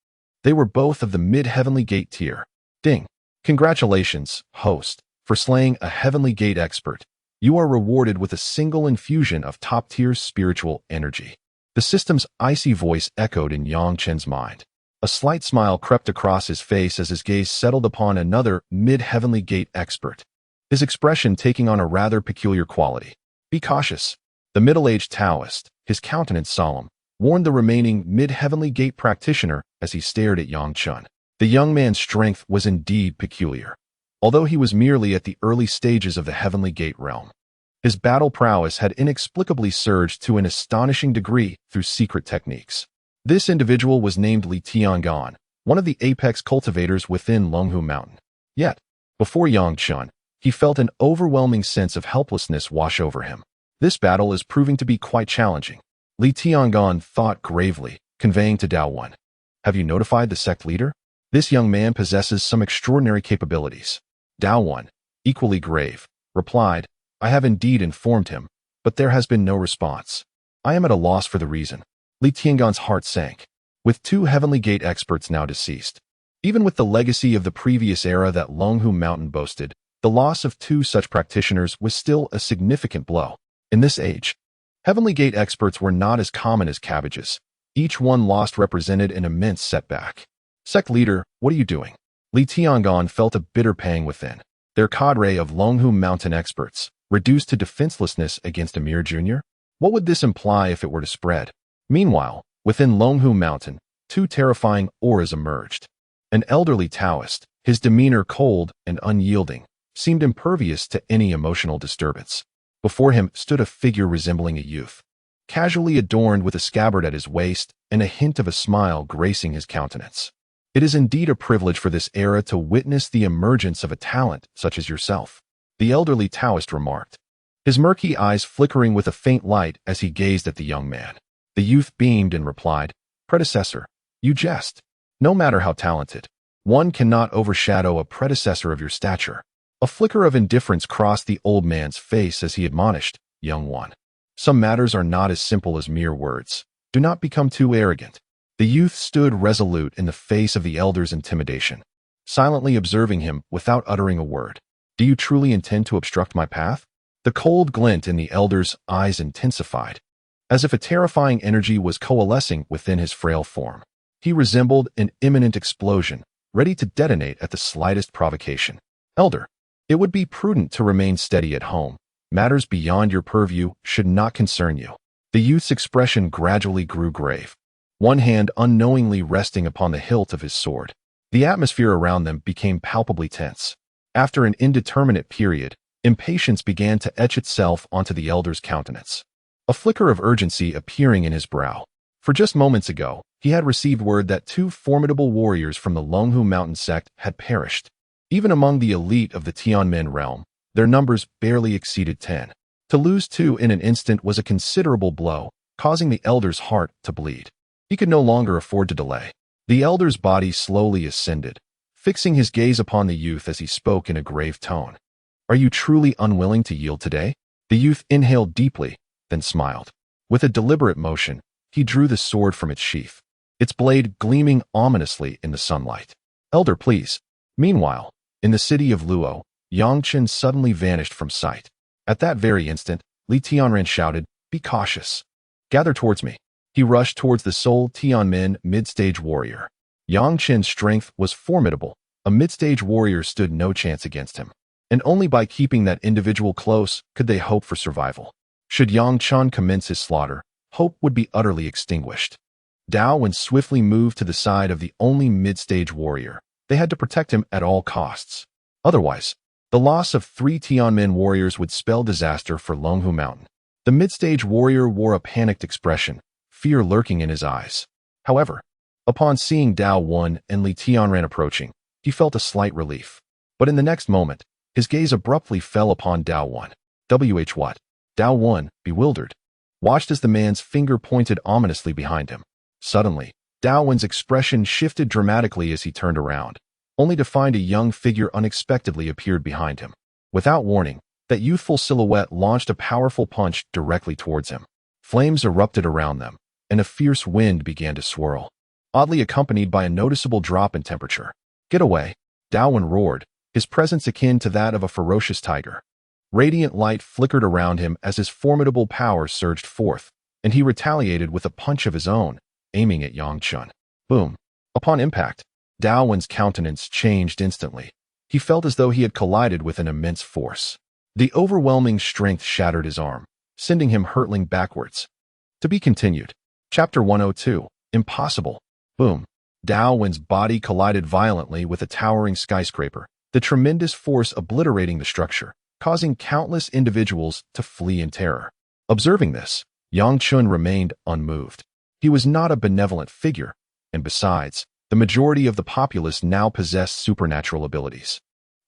[SPEAKER 1] They were both of the mid-Heavenly Gate tier. Ding. Congratulations, host, for slaying a Heavenly Gate expert. You are rewarded with a single infusion of top-tier spiritual energy. The system's icy voice echoed in Yang Chen's mind. A slight smile crept across his face as his gaze settled upon another mid-Heavenly Gate expert, his expression taking on a rather peculiar quality. Be cautious. The middle-aged Taoist, his countenance solemn, warned the remaining mid-Heavenly Gate practitioner as he stared at Yang Chen. The young man's strength was indeed peculiar, although he was merely at the early stages of the Heavenly Gate realm. His battle prowess had inexplicably surged to an astonishing degree through secret techniques. This individual was named Li Tiangan, one of the apex cultivators within Longhu Mountain. Yet, before Yang Chen, he felt an overwhelming sense of helplessness wash over him. This battle is proving to be quite challenging. Li Tiangan thought gravely, conveying to Dao Wen. Have you notified the sect leader? This young man possesses some extraordinary capabilities. Dao Wen, equally grave, replied, I have indeed informed him, but there has been no response. I am at a loss for the reason. Li Tiangan's heart sank. With two Heavenly Gate experts now deceased, even with the legacy of the previous era that Longhu Mountain boasted, the loss of two such practitioners was still a significant blow. In this age, Heavenly Gate experts were not as common as cabbages. Each one lost represented an immense setback. Sect leader, what are you doing? Li Tiangan felt a bitter pang within. Their cadre of Longhu Mountain experts, reduced to defenselessness against a mere junior? What would this imply if it were to spread? Meanwhile, within Longhu Mountain, two terrifying auras emerged. An elderly Taoist, his demeanor cold and unyielding, seemed impervious to any emotional disturbance. Before him stood a figure resembling a youth, casually adorned with a scabbard at his waist and a hint of a smile gracing his countenance. It is indeed a privilege for this era to witness the emergence of a talent such as yourself, the elderly Taoist remarked, his murky eyes flickering with a faint light as he gazed at the young man. The youth beamed and replied, Predecessor, you jest. No matter how talented, one cannot overshadow a predecessor of your stature. A flicker of indifference crossed the old man's face as he admonished, Young one. Some matters are not as simple as mere words. Do not become too arrogant. The youth stood resolute in the face of the elder's intimidation, silently observing him without uttering a word. Do you truly intend to obstruct my path? The cold glint in the elder's eyes intensified, as if a terrifying energy was coalescing within his frail form. He resembled an imminent explosion, ready to detonate at the slightest provocation. Elder, it would be prudent to remain steady at home. Matters beyond your purview should not concern you. The youth's expression gradually grew grave, one hand unknowingly resting upon the hilt of his sword. The atmosphere around them became palpably tense. After an indeterminate period, Impatience began to etch itself onto the elder's countenance, a flicker of urgency appearing in his brow. For just moments ago, he had received word that 2 formidable warriors from the Longhu Mountain sect had perished. Even among the elite of the Tianmen realm, their numbers barely exceeded 10. To lose 2 in an instant was a considerable blow, causing the elder's heart to bleed. He could no longer afford to delay. The elder's body slowly ascended, fixing his gaze upon the youth as he spoke in a grave tone. "Are you truly unwilling to yield today?" The youth inhaled deeply, then smiled. With a deliberate motion, he drew the sword from its sheath, its blade gleaming ominously in the sunlight. "Elder, please." Meanwhile, in the city of Luo, Chen suddenly vanished from sight. At that very instant, Li Tianran shouted, "Be cautious. Gather towards me." He rushed towards the sole Tianmen mid-stage warrior. Chen's strength was formidable. A mid-stage warrior stood no chance against him, and only by keeping that individual close could they hope for survival. Should Chen commence his slaughter, hope would be utterly extinguished. Dao Wen swiftly moved to the side of the only mid-stage warrior. They had to protect him at all costs. Otherwise, the loss of 3 Tianmen warriors would spell disaster for Longhu Mountain. The mid-stage warrior wore a panicked expression, fear lurking in his eyes. However, upon seeing Dao Wen and Li Tianran approaching, he felt a slight relief. But in the next moment, his gaze abruptly fell upon Dao Wen. What? Dao Wen, bewildered, watched as the man's finger pointed ominously behind him. Suddenly, Dao Wen's expression shifted dramatically as he turned around, only to find a young figure unexpectedly appeared behind him. Without warning, that youthful silhouette launched a powerful punch directly towards him. Flames erupted around them, and a fierce wind began to swirl, oddly accompanied by a noticeable drop in temperature. "Get away!" Dao Wen roared, his presence akin to that of a ferocious tiger. Radiant light flickered around him as his formidable power surged forth, and he retaliated with a punch of his own, aiming at Chen. Boom! Upon impact, Dao Wen's countenance changed instantly. He felt as though he had collided with an immense force. The overwhelming strength shattered his arm, sending him hurtling backwards. To be continued. Chapter 102. Impossible. Boom. Dao Wen's body collided violently with a towering skyscraper, the tremendous force obliterating the structure, causing countless individuals to flee in terror. Observing this, Chen remained unmoved. He was not a benevolent figure, and besides, the majority of the populace now possessed supernatural abilities.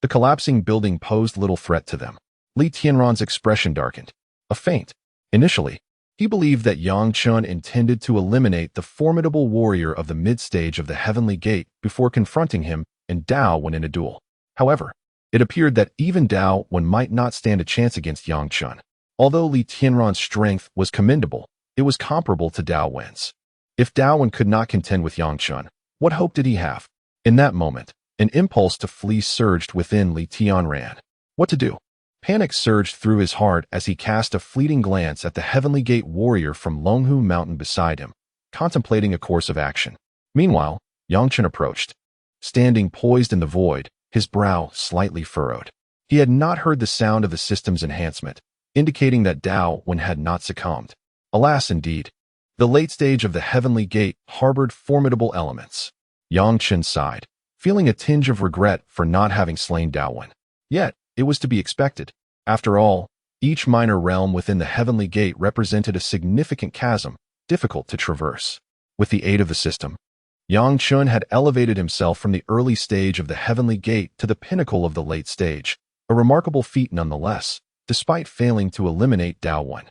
[SPEAKER 1] The collapsing building posed little threat to them. Li Tianran's expression darkened. A feint. Initially, he believed that Chen intended to eliminate the formidable warrior of the mid-stage of the Heavenly Gate before confronting him and Dao Wen in a duel. However, it appeared that even Dao Wen might not stand a chance against Chen. Although Li Tianran's strength was commendable, it was comparable to Dao Wen's. If Dao Wen could not contend with Chen, what hope did he have? In that moment, an impulse to flee surged within Li Tianran. What to do? Panic surged through his heart as he cast a fleeting glance at the Heavenly Gate warrior from Longhu Mountain beside him, contemplating a course of action. Meanwhile, Chen approached. Standing poised in the void, his brow slightly furrowed. He had not heard the sound of the system's enhancement, indicating that Dao Wen had not succumbed. Alas, indeed. The late stage of the Heavenly Gate harbored formidable elements. Chen sighed, feeling a tinge of regret for not having slain Dao Wen. Yet, it was to be expected. After all, each minor realm within the Heavenly Gate represented a significant chasm, difficult to traverse. With the aid of the system, Chen had elevated himself from the early stage of the Heavenly Gate to the pinnacle of the late stage, a remarkable feat nonetheless, despite failing to eliminate Dao Wen.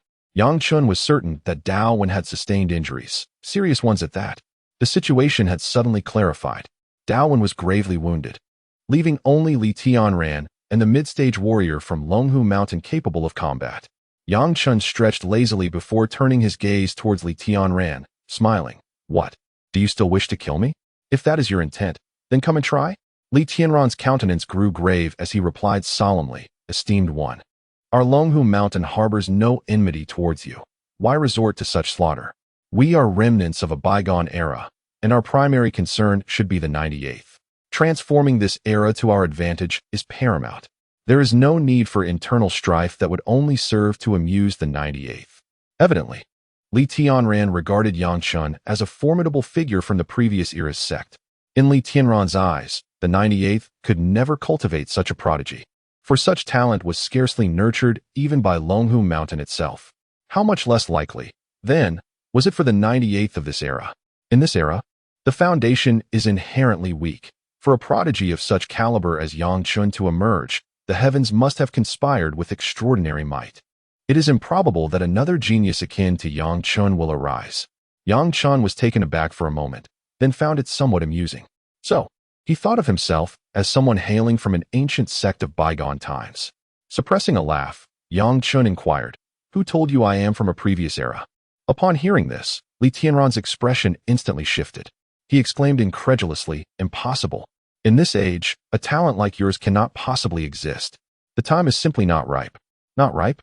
[SPEAKER 1] Chen was certain that Dao Wen had sustained injuries, serious ones at that. The situation had suddenly clarified. Dao Wen was gravely wounded, leaving only Li Tianran and the mid-stage warrior from Longhu Mountain capable of combat. Chen stretched lazily before turning his gaze towards Li Tianran, smiling. "What? Do you still wish to kill me? If that is your intent, then come and try." Li Tianran's countenance grew grave as he replied solemnly, "Esteemed one, our Longhu Mountain harbors no enmity towards you. Why resort to such slaughter? We are remnants of a bygone era, and our primary concern should be the 98th. Transforming this era to our advantage is paramount. There is no need for internal strife that would only serve to amuse the 98th. Evidently, Li Tianran regarded Chen as a formidable figure from the previous era's sect. In Li Tianran's eyes, the 98th could never cultivate such a prodigy. for such talent was scarcely nurtured even by Longhu Mountain itself. How much less likely, then, was it for the 98th of this era? In this era, the foundation is inherently weak. For a prodigy of such caliber as Yang Chun to emerge, the heavens must have conspired with extraordinary might. It is improbable that another genius akin to Yang Chun will arise. Yang Chun was taken aback for a moment, then found it somewhat amusing. So, he thought of himself as someone hailing from an ancient sect of bygone times. Suppressing a laugh, Yang Chun inquired, "Who told you I am from a previous era?" Upon hearing this, Li Tianran's expression instantly shifted. He exclaimed incredulously, "Impossible. In this age, a talent like yours cannot possibly exist. The time is simply not ripe." "Not ripe?"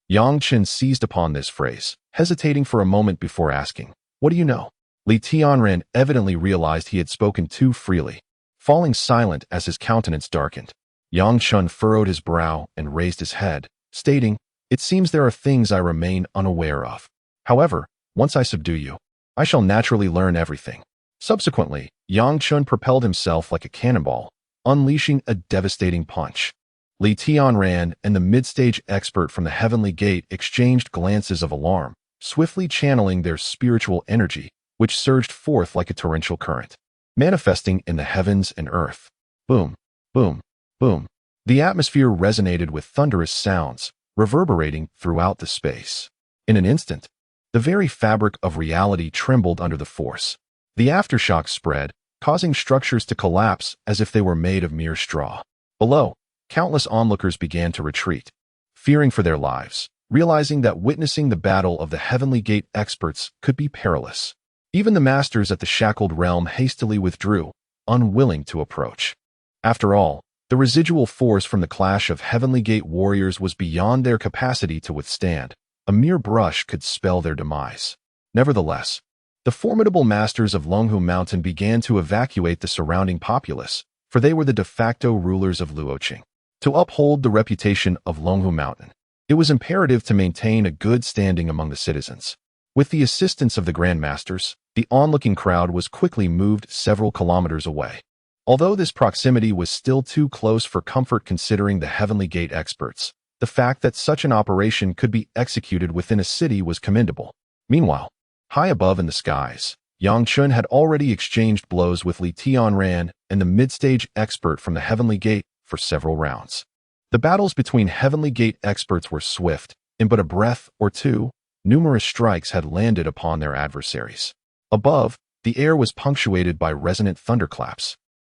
[SPEAKER 1] Yang Chen seized upon this phrase, hesitating for a moment before asking, "What do you know?" Li Tianran evidently realized he had spoken too freely. Falling silent as his countenance darkened, Yang Chun furrowed his brow and raised his head, stating, "It seems there are things I remain unaware of. However, once I subdue you, I shall naturally learn everything." Subsequently, Yang Chun propelled himself like a cannonball, unleashing a devastating punch. Li Tianran and the mid-stage expert from the Heavenly Gate exchanged glances of alarm, swiftly channeling their spiritual energy, which surged forth like a torrential current, manifesting in the heavens and earth. Boom, boom, boom. The atmosphere resonated with thunderous sounds, reverberating throughout the space. In an instant, the very fabric of reality trembled under the force. The aftershocks spread, causing structures to collapse as if they were made of mere straw. Below, countless onlookers began to retreat, fearing for their lives, realizing that witnessing the battle of the Heavenly Gate experts could be perilous. Even the masters at the shackled realm hastily withdrew, unwilling to approach. After all, the residual force from the clash of Heavenly Gate warriors was beyond their capacity to withstand. A mere brush could spell their demise. Nevertheless, the formidable masters of Longhu Mountain began to evacuate the surrounding populace, for they were the de facto rulers of Luoqing. To uphold the reputation of Longhu Mountain, it was imperative to maintain a good standing among the citizens. With the assistance of the Grandmasters, the onlooking crowd was quickly moved several kilometers away. Although this proximity was still too close for comfort considering the Heavenly Gate experts, the fact that such an operation could be executed within a city was commendable. Meanwhile, high above in the skies, Yang Chun had already exchanged blows with Li Tianran and the mid-stage expert from the Heavenly Gate for several rounds. The battles between Heavenly Gate experts were swift. In but a breath or two, numerous strikes had landed upon their adversaries. Above, the air was punctuated by resonant thunderclaps,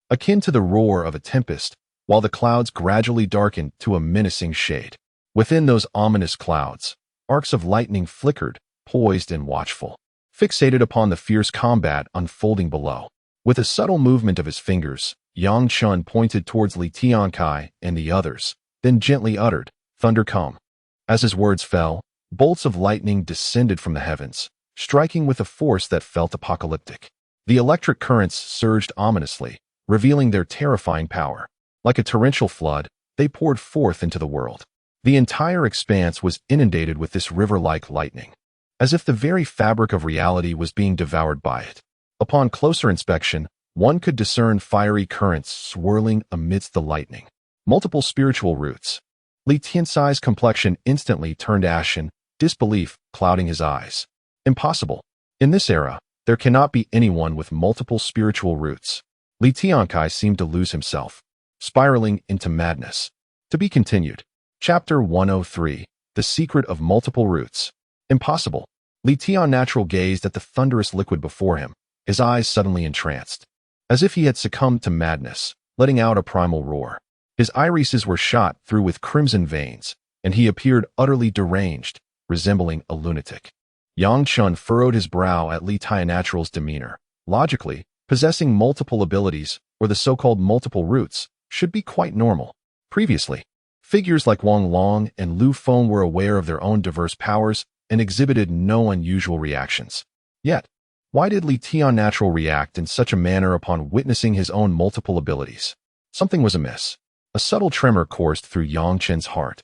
[SPEAKER 1] akin to the roar of a tempest, while the clouds gradually darkened to a menacing shade. Within those ominous clouds, arcs of lightning flickered, poised and watchful, fixated upon the fierce combat unfolding below. With a subtle movement of his fingers, Yang Chun pointed towards Li Tiankai and the others, then gently uttered, "Thunder come." As his words fell, bolts of lightning descended from the heavens, striking with a force that felt apocalyptic. The electric currents surged ominously, revealing their terrifying power. Like a torrential flood, they poured forth into the world. The entire expanse was inundated with this river-like lightning, as if the very fabric of reality was being devoured by it. Upon closer inspection, one could discern fiery currents swirling amidst the lightning. Multiple spiritual roots. Li Tiansai's complexion instantly turned ashen, disbelief clouding his eyes. Impossible. In this era, there cannot be anyone with multiple spiritual roots. Li Tiankai seemed to lose himself, spiraling into madness. To be continued. Chapter 103. The Secret of Multiple Roots. Impossible. Li Tian natural gazed at the thunderous liquid before him, his eyes suddenly entranced, as if he had succumbed to madness, letting out a primal roar. His irises were shot through with crimson veins, and he appeared utterly deranged, resembling a lunatic. Yang Chun furrowed his brow at Li Tianatural's demeanor. Logically, possessing multiple abilities, or the so-called multiple roots, should be quite normal. Previously, figures like Wang Long and Lu Feng were aware of their own diverse powers and exhibited no unusual reactions. Yet, why did Li Tiannatural react in such a manner upon witnessing his own multiple abilities? Something was amiss. A subtle tremor coursed through Yang Chen's heart,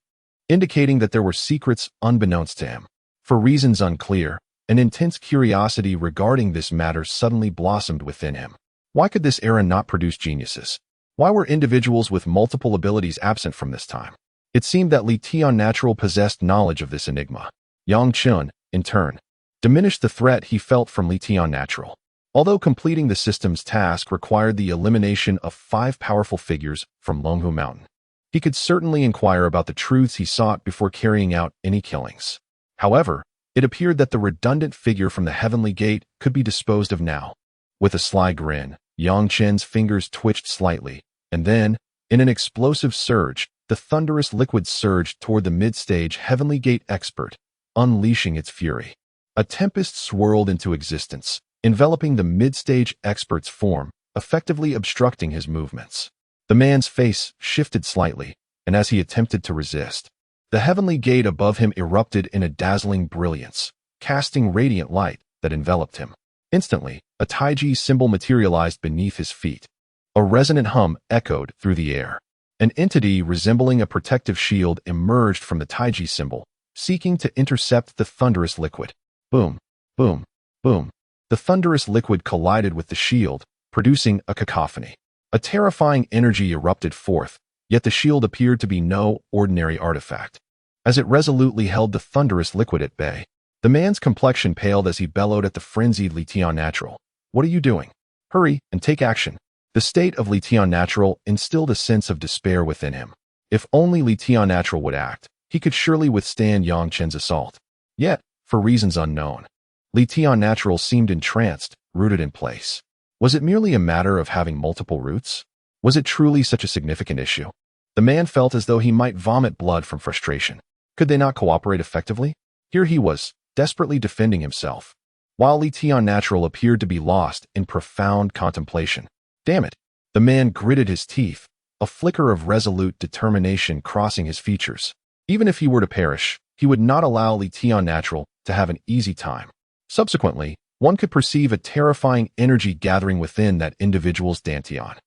[SPEAKER 1] indicating that there were secrets unbeknownst to him. For reasons unclear, an intense curiosity regarding this matter suddenly blossomed within him. Why could this era not produce geniuses? Why were individuals with multiple abilities absent from this time? It seemed that Li Tiannatural possessed knowledge of this enigma. Yang Chen, in turn, diminished the threat he felt from Li Tiannatural. Although completing the system's task required the elimination of 5 powerful figures from Longhu Mountain, he could certainly inquire about the truths he sought before carrying out any killings. However, it appeared that the redundant figure from the Heavenly Gate could be disposed of now. With a sly grin, Yang Chen's fingers twitched slightly, and then, in an explosive surge, the thunderous liquid surged toward the mid-stage Heavenly Gate expert, unleashing its fury. A tempest swirled into existence, enveloping the mid-stage expert's form, effectively obstructing his movements. The man's face shifted slightly, and as he attempted to resist, the Heavenly Gate above him erupted in a dazzling brilliance, casting radiant light that enveloped him. Instantly, a Taiji symbol materialized beneath his feet. A resonant hum echoed through the air. An entity resembling a protective shield emerged from the Taiji symbol, seeking to intercept the thunderous liquid. Boom, boom, boom. The thunderous liquid collided with the shield, producing a cacophony. A terrifying energy erupted forth, yet the shield appeared to be no ordinary artifact. As it resolutely held the thunderous liquid at bay, the man's complexion paled as he bellowed at the frenzied Li Tiannatural. What are you doing? Hurry and take action. The state of Li Tiannatural instilled a sense of despair within him. If only Li Tiannatural would act, he could surely withstand Yang Chen's assault. Yet, for reasons unknown, Li Tiannatural seemed entranced, rooted in place. Was it merely a matter of having multiple roots? Was it truly such a significant issue? The man felt as though he might vomit blood from frustration. Could they not cooperate effectively? Here he was, desperately defending himself, while Li Tiannatural appeared to be lost in profound contemplation. Damn it! The man gritted his teeth, a flicker of resolute determination crossing his features. Even if he were to perish, he would not allow Li Tiannatural to have an easy time. Subsequently, one could perceive a terrifying energy gathering within that individual's dantian.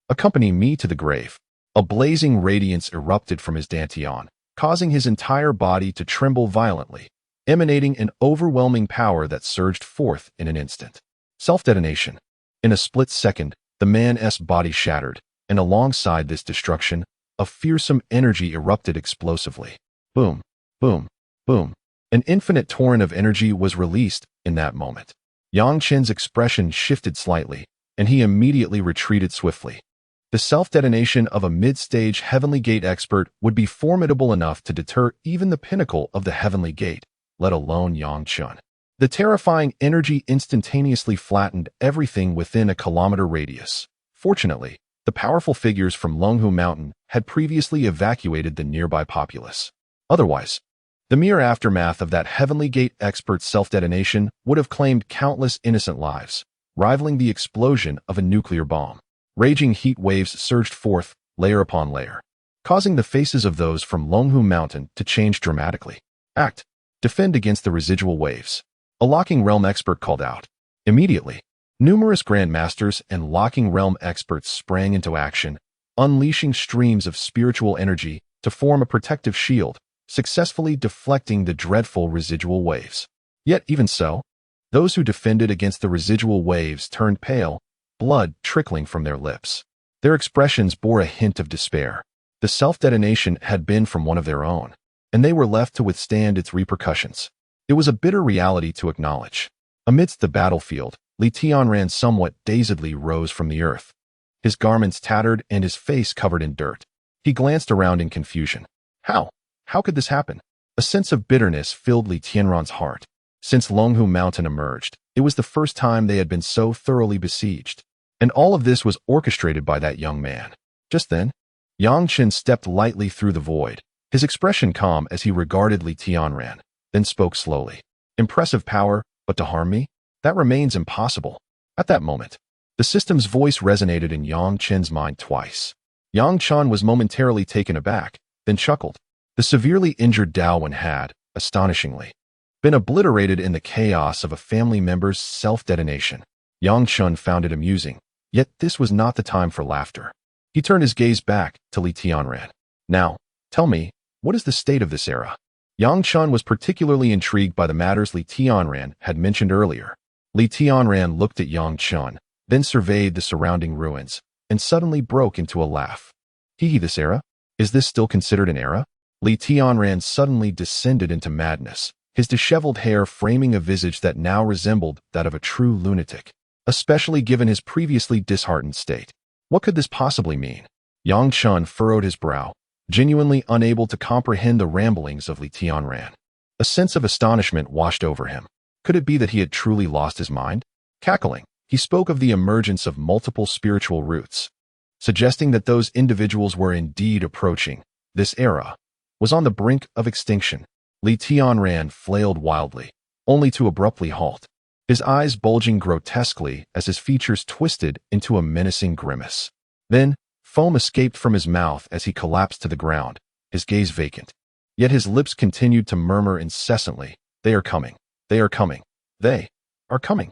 [SPEAKER 1] Accompany me to the grave. A blazing radiance erupted from his dantian, causing his entire body to tremble violently, emanating an overwhelming power that surged forth in an instant. Self-detonation. In a split second, the man's body shattered, and alongside this destruction, a fearsome energy erupted explosively. Boom, boom, boom. An infinite torrent of energy was released in that moment. Yang Chen's expression shifted slightly, and he immediately retreated swiftly. The self-detonation of a mid-stage Heavenly Gate expert would be formidable enough to deter even the pinnacle of the Heavenly Gate, let alone Yang Chen. The terrifying energy instantaneously flattened everything within a kilometer radius. Fortunately, the powerful figures from Longhu Mountain had previously evacuated the nearby populace. Otherwise, the mere aftermath of that Heavenly Gate expert's self-detonation would have claimed countless innocent lives, rivaling the explosion of a nuclear bomb. Raging heat waves surged forth, layer upon layer, causing the faces of those from Longhu Mountain to change dramatically. Act. Defend against the residual waves. A Locking Realm expert called out. Immediately, numerous Grandmasters and Locking Realm experts sprang into action, unleashing streams of spiritual energy to form a protective shield, successfully deflecting the dreadful residual waves. Yet even so, those who defended against the residual waves turned pale, blood trickling from their lips. Their expressions bore a hint of despair. The self-detonation had been from one of their own, and they were left to withstand its repercussions. It was a bitter reality to acknowledge. Amidst the battlefield, Li Tianran somewhat dazedly rose from the earth, his garments tattered and his face covered in dirt. He glanced around in confusion. How could this happen? A sense of bitterness filled Li Tianran's heart. Since Longhu Mountain emerged, it was the first time they had been so thoroughly besieged. And all of this was orchestrated by that young man. Just then, Yang Chen stepped lightly through the void, his expression calm as he regarded Li Tianran, then spoke slowly. Impressive power, but to harm me? That remains impossible. At that moment, the system's voice resonated in Yang Chen's mind twice. Yang Chen was momentarily taken aback, then chuckled. The severely injured Daowen had, astonishingly, been obliterated in the chaos of a family member's self-detonation. Yang Chen found it amusing, yet this was not the time for laughter. He turned his gaze back to Li Tianran. Now, tell me, what is the state of this era? Yang Chen was particularly intrigued by the matters Li Tianran had mentioned earlier. Li Tianran looked at Yang Chen, then surveyed the surrounding ruins, and suddenly broke into a laugh. Hee, this era? Is this still considered an era? Li Tianran suddenly descended into madness, his disheveled hair framing a visage that now resembled that of a true lunatic, especially given his previously disheartened state. What could this possibly mean? Yang Chen furrowed his brow, genuinely unable to comprehend the ramblings of Li Tianran. A sense of astonishment washed over him. Could it be that he had truly lost his mind? Cackling, he spoke of the emergence of multiple spiritual roots, suggesting that those individuals were indeed approaching. This era was on the brink of extinction. Li Tianran flailed wildly, only to abruptly halt, his eyes bulging grotesquely as his features twisted into a menacing grimace. Then, foam escaped from his mouth as he collapsed to the ground, his gaze vacant. Yet his lips continued to murmur incessantly, "They are coming. They are coming. They are coming."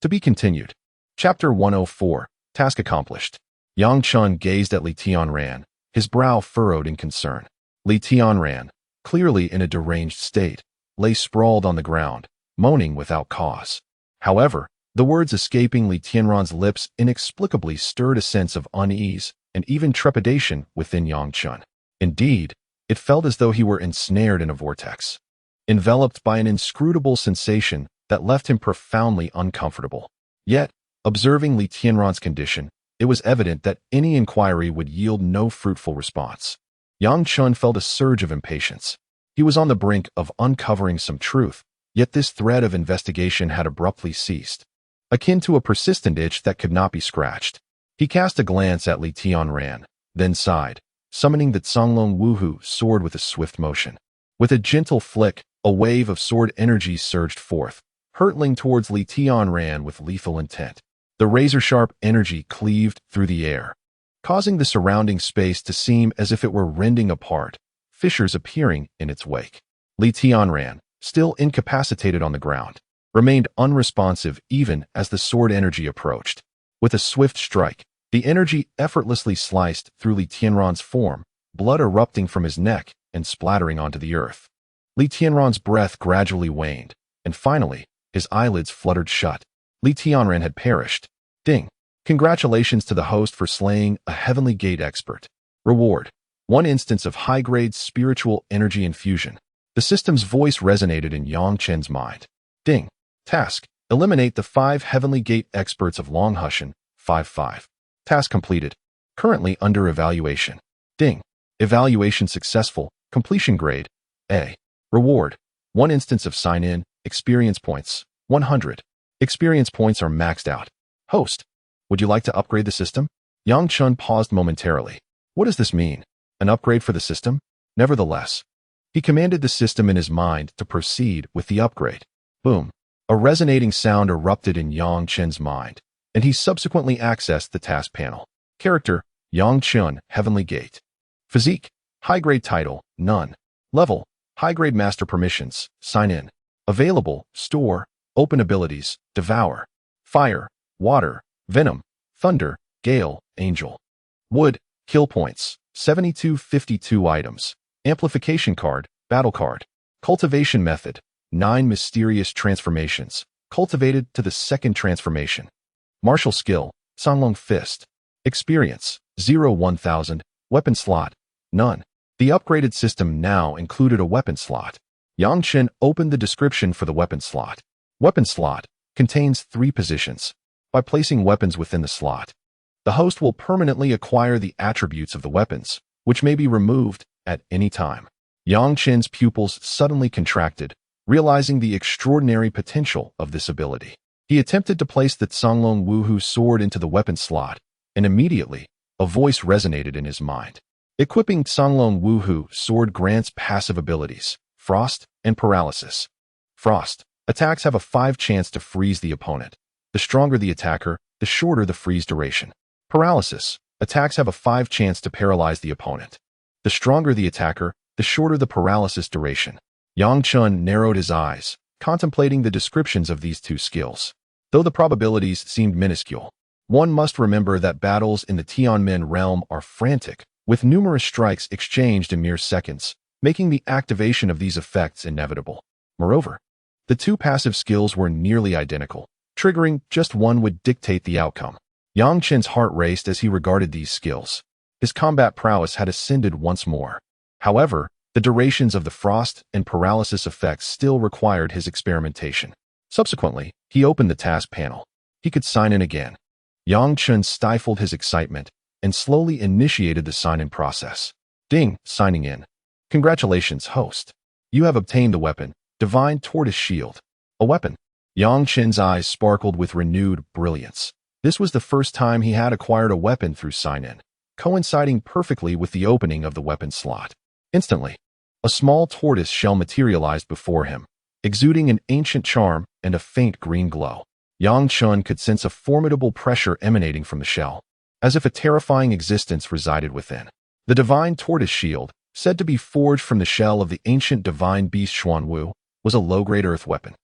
[SPEAKER 1] To be continued. Chapter 104, Task Accomplished. Yang Chen gazed at Li Tianran, his brow furrowed in concern. Li Tianran, clearly in a deranged state, lay sprawled on the ground, moaning without cause. However, the words escaping Li Tianran's lips inexplicably stirred a sense of unease and even trepidation within Yang Chen. Indeed, it felt as though he were ensnared in a vortex, enveloped by an inscrutable sensation that left him profoundly uncomfortable. Yet, observing Li Tianran's condition, it was evident that any inquiry would yield no fruitful response. Yang Chen felt a surge of impatience. He was on the brink of uncovering some truth, yet this thread of investigation had abruptly ceased, akin to a persistent itch that could not be scratched. He cast a glance at Li Tianran, then sighed, summoning the Songlong Wuhu sword with a swift motion. With a gentle flick, a wave of sword energy surged forth, hurtling towards Li Tianran with lethal intent. The razor-sharp energy cleaved through the air, causing the surrounding space to seem as if it were rending apart, fissures appearing in its wake. Li Tianran, still incapacitated on the ground, remained unresponsive even as the sword energy approached. With a swift strike, the energy effortlessly sliced through Li Tianran's form, blood erupting from his neck and splattering onto the earth. Li Tianran's breath gradually waned, and finally, his eyelids fluttered shut. Li Tianran had perished. Ding. Congratulations to the host for slaying a Heavenly Gate expert. Reward: 1 instance of high-grade spiritual energy infusion. The system's voice resonated in Yang Chen's mind. Ding. Task: eliminate the 5 Heavenly Gate experts of Longhushan, 5-5. Task completed. Currently under evaluation. Ding. Evaluation successful. Completion grade: A. Reward: 1 instance of sign-in, experience points, 100. Experience points are maxed out. Host: would you like to upgrade the system? Yang Chen paused momentarily. What does this mean? An upgrade for the system? Nevertheless, he commanded the system in his mind to proceed with the upgrade. Boom. A resonating sound erupted in Yang Chen's mind, and he subsequently accessed the task panel. Character: Yang Chen, Heavenly Gate. Physique: high-grade title, none. Level: high-grade master permissions, sign in. Available, store, open abilities, devour, fire, water, venom, thunder, gale, angel. Wood, kill points, 7252 items. Amplification card, battle card. Cultivation method, 9 mysterious transformations, cultivated to the 2nd transformation. Martial skill, Songlong Fist. Experience, 0-1000. Weapon slot, none. The upgraded system now included a weapon slot. Yang Chen opened the description for the weapon slot. Weapon slot contains 3 positions. By placing weapons within the slot, the host will permanently acquire the attributes of the weapons, which may be removed at any time. Yang Chen's pupils suddenly contracted, realizing the extraordinary potential of this ability. He attempted to place the Songlong Wuhu sword into the weapon slot, and immediately, a voice resonated in his mind. Equipping Songlong Wuhu sword grants passive abilities, Frost and Paralysis. Frost. Attacks have a 5 chance to freeze the opponent. The stronger the attacker, the shorter the freeze duration. Paralysis. Attacks have a 5 chance to paralyze the opponent. The stronger the attacker, the shorter the paralysis duration. Yang Chen narrowed his eyes, contemplating the descriptions of these 2 skills. Though the probabilities seemed minuscule, one must remember that battles in the Tianmen realm are frantic, with numerous strikes exchanged in mere seconds, making the activation of these effects inevitable. Moreover, the 2 passive skills were nearly identical. Triggering just one would dictate the outcome. Yang Chen's heart raced as he regarded these skills. His combat prowess had ascended once more. However, the durations of the frost and paralysis effects still required his experimentation. Subsequently, he opened the task panel. He could sign in again. Yang Chen stifled his excitement and slowly initiated the sign-in process. Ding, signing in. Congratulations, host. You have obtained the weapon, Divine Tortoise Shield. A weapon. Yang Chen's eyes sparkled with renewed brilliance. This was the first time he had acquired a weapon through sign-in, coinciding perfectly with the opening of the weapon slot. Instantly, a small tortoise shell materialized before him, exuding an ancient charm and a faint green glow. Yang Chen could sense a formidable pressure emanating from the shell, as if a terrifying existence resided within. The Divine Tortoise Shield, said to be forged from the shell of the ancient divine beast Xuanwu, was a low-grade earth weapon.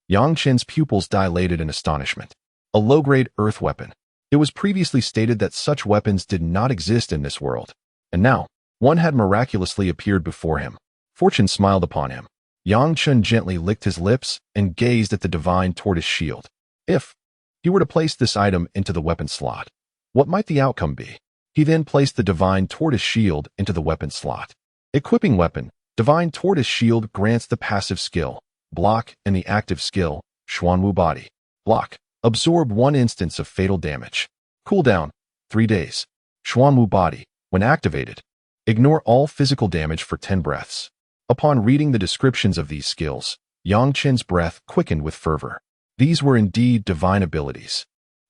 [SPEAKER 1] Yang Chen's pupils dilated in astonishment. A low-grade earth weapon. It was previously stated that such weapons did not exist in this world, and now, one had miraculously appeared before him. Fortune smiled upon him. Yang Chen gently licked his lips and gazed at the Divine Tortoise Shield. If he were to place this item into the weapon slot, what might the outcome be? He then placed the Divine Tortoise Shield into the weapon slot. Equipping weapon, Divine Tortoise Shield grants the passive skill, block, and the active skill, Xuanwu Body. Block. Absorb 1 instance of fatal damage. Cooldown, 3 days. Xuanwu Body. When activated, ignore all physical damage for 10 breaths. Upon reading the descriptions of these skills, Yang Chen's breath quickened with fervor. These were indeed divine abilities.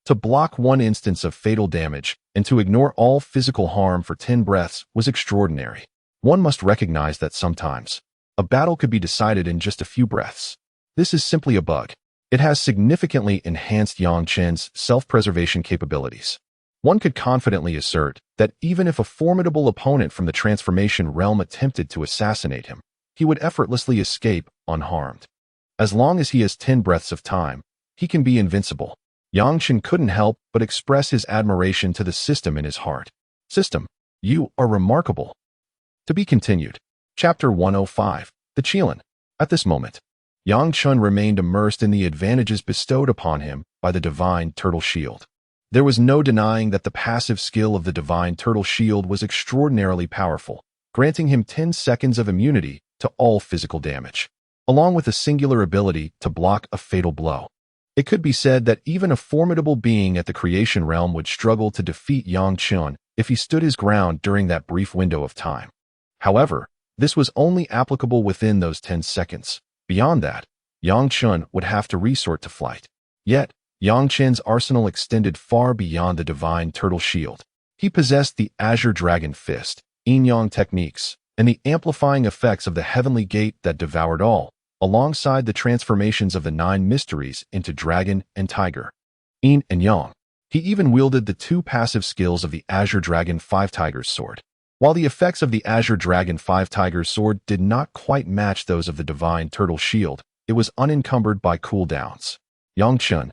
[SPEAKER 1] To block 1 instance of fatal damage and to ignore all physical harm for 10 breaths was extraordinary. One must recognize that sometimes, a battle could be decided in just a few breaths. This is simply a bug. It has significantly enhanced Yang Chen's self-preservation capabilities. One could confidently assert that even if a formidable opponent from the transformation realm attempted to assassinate him, he would effortlessly escape unharmed. As long as he has 10 breaths of time, he can be invincible. Yang Chen couldn't help but express his admiration to the system in his heart. System, you are remarkable. To be continued. Chapter 105, The Qilin. At this moment, Yang Chen remained immersed in the advantages bestowed upon him by the Divine Turtle Shield. There was no denying that the passive skill of the Divine Turtle Shield was extraordinarily powerful, granting him 10 seconds of immunity to all physical damage, along with a singular ability to block a fatal blow. It could be said that even a formidable being at the creation realm would struggle to defeat Yang Chen if he stood his ground during that brief window of time. However, this was only applicable within those 10 seconds. Beyond that, Yang Chen would have to resort to flight. Yet, Yang Chen's arsenal extended far beyond the Divine Turtle Shield. He possessed the Azure Dragon Fist, Yin-Yang techniques, and the amplifying effects of the Heavenly Gate that devoured all, alongside the transformations of the 9 mysteries into Dragon and Tiger. Yin and Yang. He even wielded the 2 passive skills of the Azure Dragon 5 Tiger's Sword. While the effects of the Azure Dragon 5 Tiger's Sword did not quite match those of the Divine Turtle Shield, it was unencumbered by cooldowns. Yang Chen,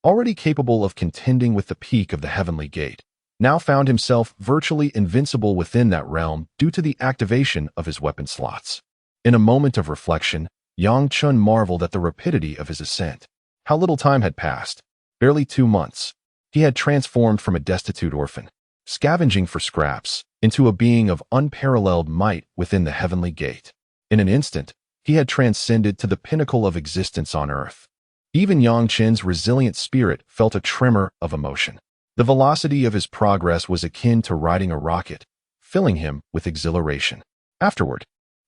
[SPEAKER 1] already capable of contending with the peak of the Heavenly Gate, now found himself virtually invincible within that realm due to the activation of his weapon slots. In a moment of reflection, Yang Chen marveled at the rapidity of his ascent. How little time had passed. Barely 2 months. He had transformed from a destitute orphan, scavenging for scraps, into a being of unparalleled might within the Heavenly Gate. In an instant, he had transcended to the pinnacle of existence on earth. Even Yang Chen's resilient spirit felt a tremor of emotion. The velocity of his progress was akin to riding a rocket, filling him with exhilaration. Afterward,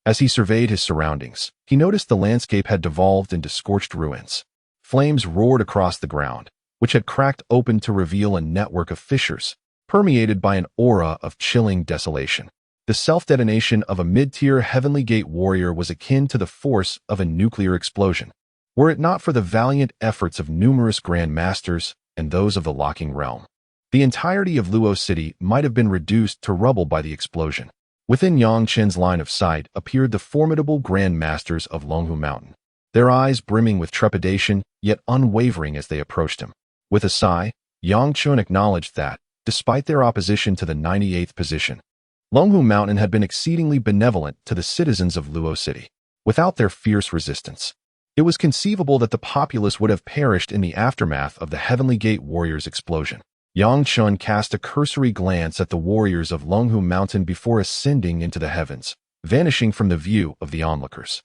[SPEAKER 1] as he surveyed his surroundings, he noticed the landscape had devolved into scorched ruins. Flames roared across the ground, which had cracked open to reveal a network of fissures, permeated by an aura of chilling desolation. The self-detonation of a mid-tier Heavenly Gate warrior was akin to the force of a nuclear explosion, were it not for the valiant efforts of numerous Grandmasters and those of the Locking Realm. The entirety of Luo City might have been reduced to rubble by the explosion. Within Yang Chen's line of sight appeared the formidable Grandmasters of Longhu Mountain, their eyes brimming with trepidation, yet unwavering as they approached him. With a sigh, Yang Chen acknowledged that, despite their opposition to the 98th position, Longhu Mountain had been exceedingly benevolent to the citizens of Luo City. Without their fierce resistance, it was conceivable that the populace would have perished in the aftermath of the Heavenly Gate warrior's explosion. Yang Chen cast a cursory glance at the warriors of Longhu Mountain before ascending into the heavens, vanishing from the view of the onlookers.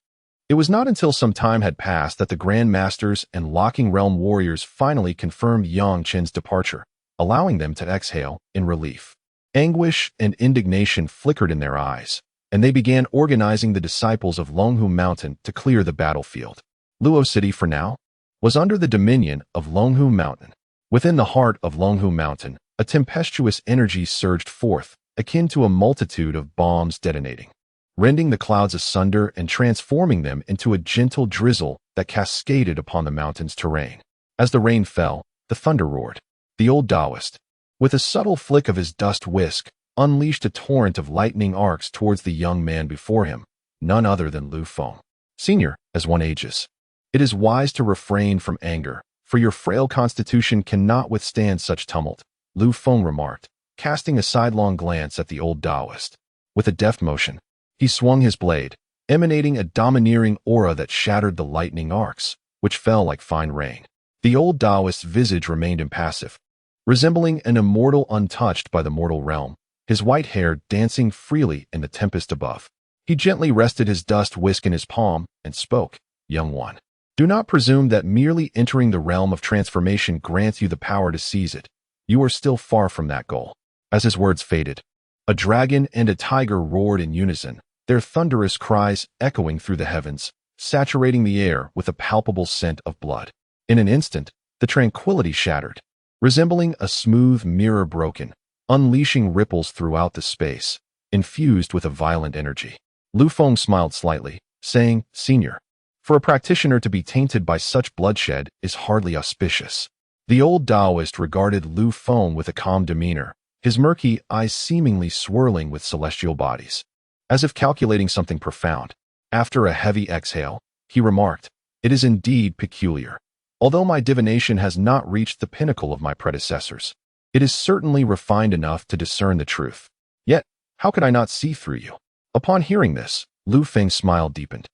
[SPEAKER 1] It was not until some time had passed that the Grandmasters and Locking Realm warriors finally confirmed Yang Chen's departure, allowing them to exhale in relief. Anguish and indignation flickered in their eyes, and they began organizing the disciples of Longhu Mountain to clear the battlefield. Luo City, for now, was under the dominion of Longhu Mountain. Within the heart of Longhu Mountain, a tempestuous energy surged forth, akin to a multitude of bombs detonating, rending the clouds asunder and transforming them into a gentle drizzle that cascaded upon the mountain's terrain. As the rain fell, the thunder roared. The old Taoist, with a subtle flick of his dust whisk, unleashed a torrent of lightning arcs towards the young man before him, none other than Lu Feng. Senior, as one ages, it is wise to refrain from anger, for your frail constitution cannot withstand such tumult, Lu Feng remarked, casting a sidelong glance at the old Taoist. With a deft motion, he swung his blade, emanating a domineering aura that shattered the lightning arcs, which fell like fine rain. The old Taoist's visage remained impassive, resembling an immortal untouched by the mortal realm, his white hair dancing freely in the tempest above. He gently rested his dust whisk in his palm and spoke, "Young one, do not presume that merely entering the realm of transformation grants you the power to seize it. You are still far from that goal." As his words faded, a dragon and a tiger roared in unison, their thunderous cries echoing through the heavens, saturating the air with a palpable scent of blood. In an instant, the tranquility shattered, resembling a smooth mirror broken, unleashing ripples throughout the space, infused with a violent energy. Lu Feng smiled slightly, saying, "Senior, for a practitioner to be tainted by such bloodshed is hardly auspicious." The old Taoist regarded Lu Feng with a calm demeanor, his murky eyes seemingly swirling with celestial bodies, as if calculating something profound. After a heavy exhale, he remarked, "It is indeed peculiar. Although my divination has not reached the pinnacle of my predecessors, it is certainly refined enough to discern the truth. Yet, how could I not see through you?" Upon hearing this, Lu Feng's smile deepened,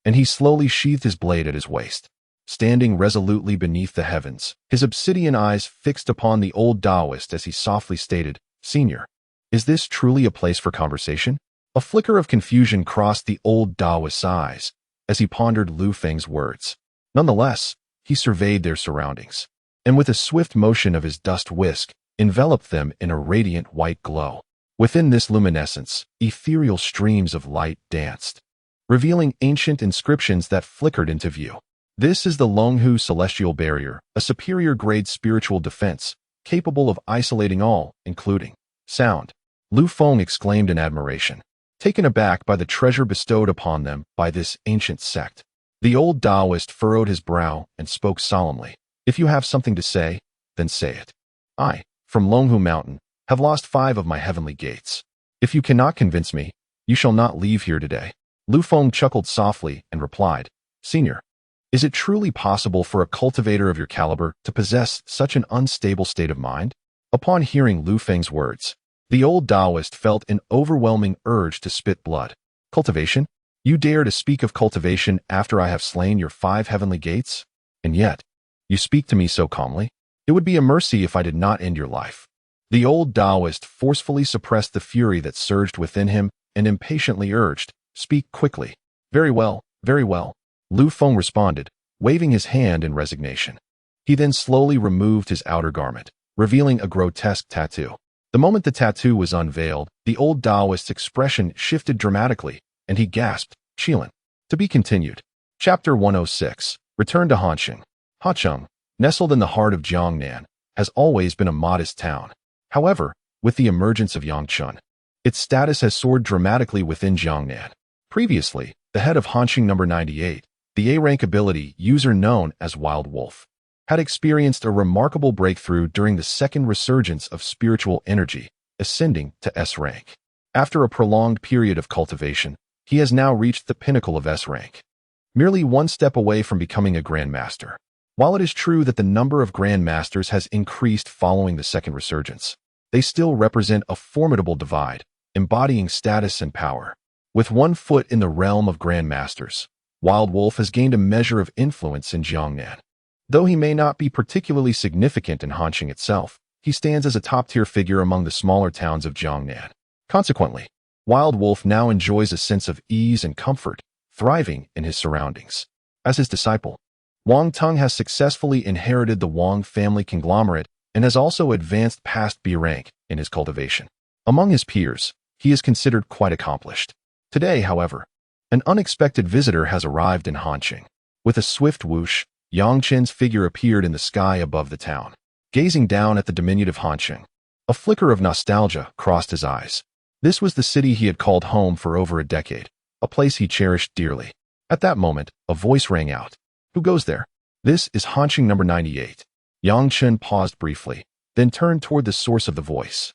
[SPEAKER 1] and he slowly sheathed his blade at his waist. Standing resolutely beneath the heavens, his obsidian eyes fixed upon the old Taoist as he softly stated, "Senior, is this truly a place for conversation?" A flicker of confusion crossed the old Taoist's eyes as he pondered Lu Feng's words. Nonetheless, he surveyed their surroundings, and with a swift motion of his dust whisk, enveloped them in a radiant white glow. Within this luminescence, ethereal streams of light danced, revealing ancient inscriptions that flickered into view. "This is the Longhu Celestial Barrier, a superior-grade spiritual defense, capable of isolating all, including sound," Lu Feng exclaimed in admiration, taken aback by the treasure bestowed upon them by this ancient sect. The old Taoist furrowed his brow and spoke solemnly, "If you have something to say, then say it. I, from Longhu Mountain, have lost 5 of my heavenly gates. If you cannot convince me, you shall not leave here today." Lu Feng chuckled softly and replied, "Senior, is it truly possible for a cultivator of your caliber to possess such an unstable state of mind?" Upon hearing Lu Feng's words, the old Taoist felt an overwhelming urge to spit blood. "Cultivation? You dare to speak of cultivation after I have slain your 5 heavenly gates? And yet, you speak to me so calmly? It would be a mercy if I did not end your life." The old Taoist forcefully suppressed the fury that surged within him and impatiently urged, "Speak quickly." Very well, Lu Feng responded, waving his hand in resignation. He then slowly removed his outer garment, revealing a grotesque tattoo. The moment the tattoo was unveiled, the old Taoist's expression shifted dramatically, and he gasped, "Qilin." To be continued. Chapter 106. Return to Hansheng. Hacheng, nestled in the heart of Jiangnan, has always been a modest town. However, with the emergence of Yangchun, its status has soared dramatically within Jiangnan. Previously, the head of Hansheng No. 98, the A-rank ability user known as Wild Wolf, had experienced a remarkable breakthrough during the second resurgence of spiritual energy, ascending to S rank. After a prolonged period of cultivation, he has now reached the pinnacle of S rank, merely one step away from becoming a Grandmaster. While it is true that the number of Grandmasters has increased following the second resurgence, they still represent a formidable divide, embodying status and power. With one foot in the realm of Grandmasters, Wild Wolf has gained a measure of influence in Jiangnan. Though he may not be particularly significant in Hansheng itself, he stands as a top-tier figure among the smaller towns of Jiangnan. Consequently, Wild Wolf now enjoys a sense of ease and comfort, thriving in his surroundings. As his disciple, Wang Tung has successfully inherited the Wang family conglomerate and has also advanced past B rank in his cultivation. Among his peers, he is considered quite accomplished. Today, however, an unexpected visitor has arrived in Hanqing. With a swift whoosh, Yang Chen's figure appeared in the sky above the town. Gazing down at the diminutive Hanqing, a flicker of nostalgia crossed his eyes. This was the city he had called home for over a decade, a place he cherished dearly. At that moment, a voice rang out. Who goes there? This is Hanqing number 98. Yang Chen paused briefly, then turned toward the source of the voice.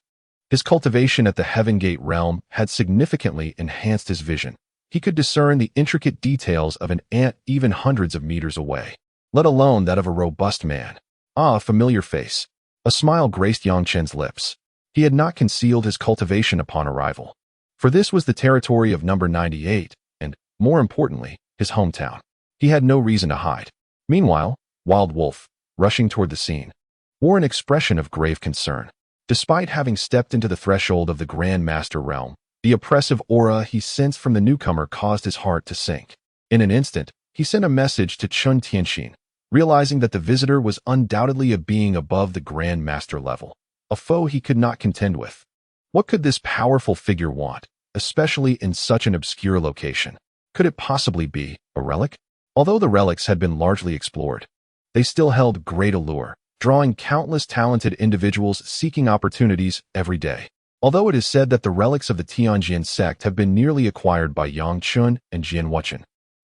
[SPEAKER 1] His cultivation at the Heaven Gate realm had significantly enhanced his vision. He could discern the intricate details of an ant even hundreds of meters away, let alone that of a robust man. Ah, a familiar face. A smile graced Yang Chen's lips. He had not concealed his cultivation upon arrival. For this was the territory of number 98, and, more importantly, his hometown. He had no reason to hide. Meanwhile, Wild Wolf, rushing toward the scene, wore an expression of grave concern. Despite having stepped into the threshold of the Grandmaster realm, the oppressive aura he sensed from the newcomer caused his heart to sink. In an instant, he sent a message to Chen Tianxin, realizing that the visitor was undoubtedly a being above the Grandmaster level, a foe he could not contend with. What could this powerful figure want, especially in such an obscure location? Could it possibly be a relic? Although the relics had been largely explored, they still held great allure, drawing countless talented individuals seeking opportunities every day. Although it is said that the relics of the Tianjin sect have been nearly acquired by Yang Chun and Jian Wuchen,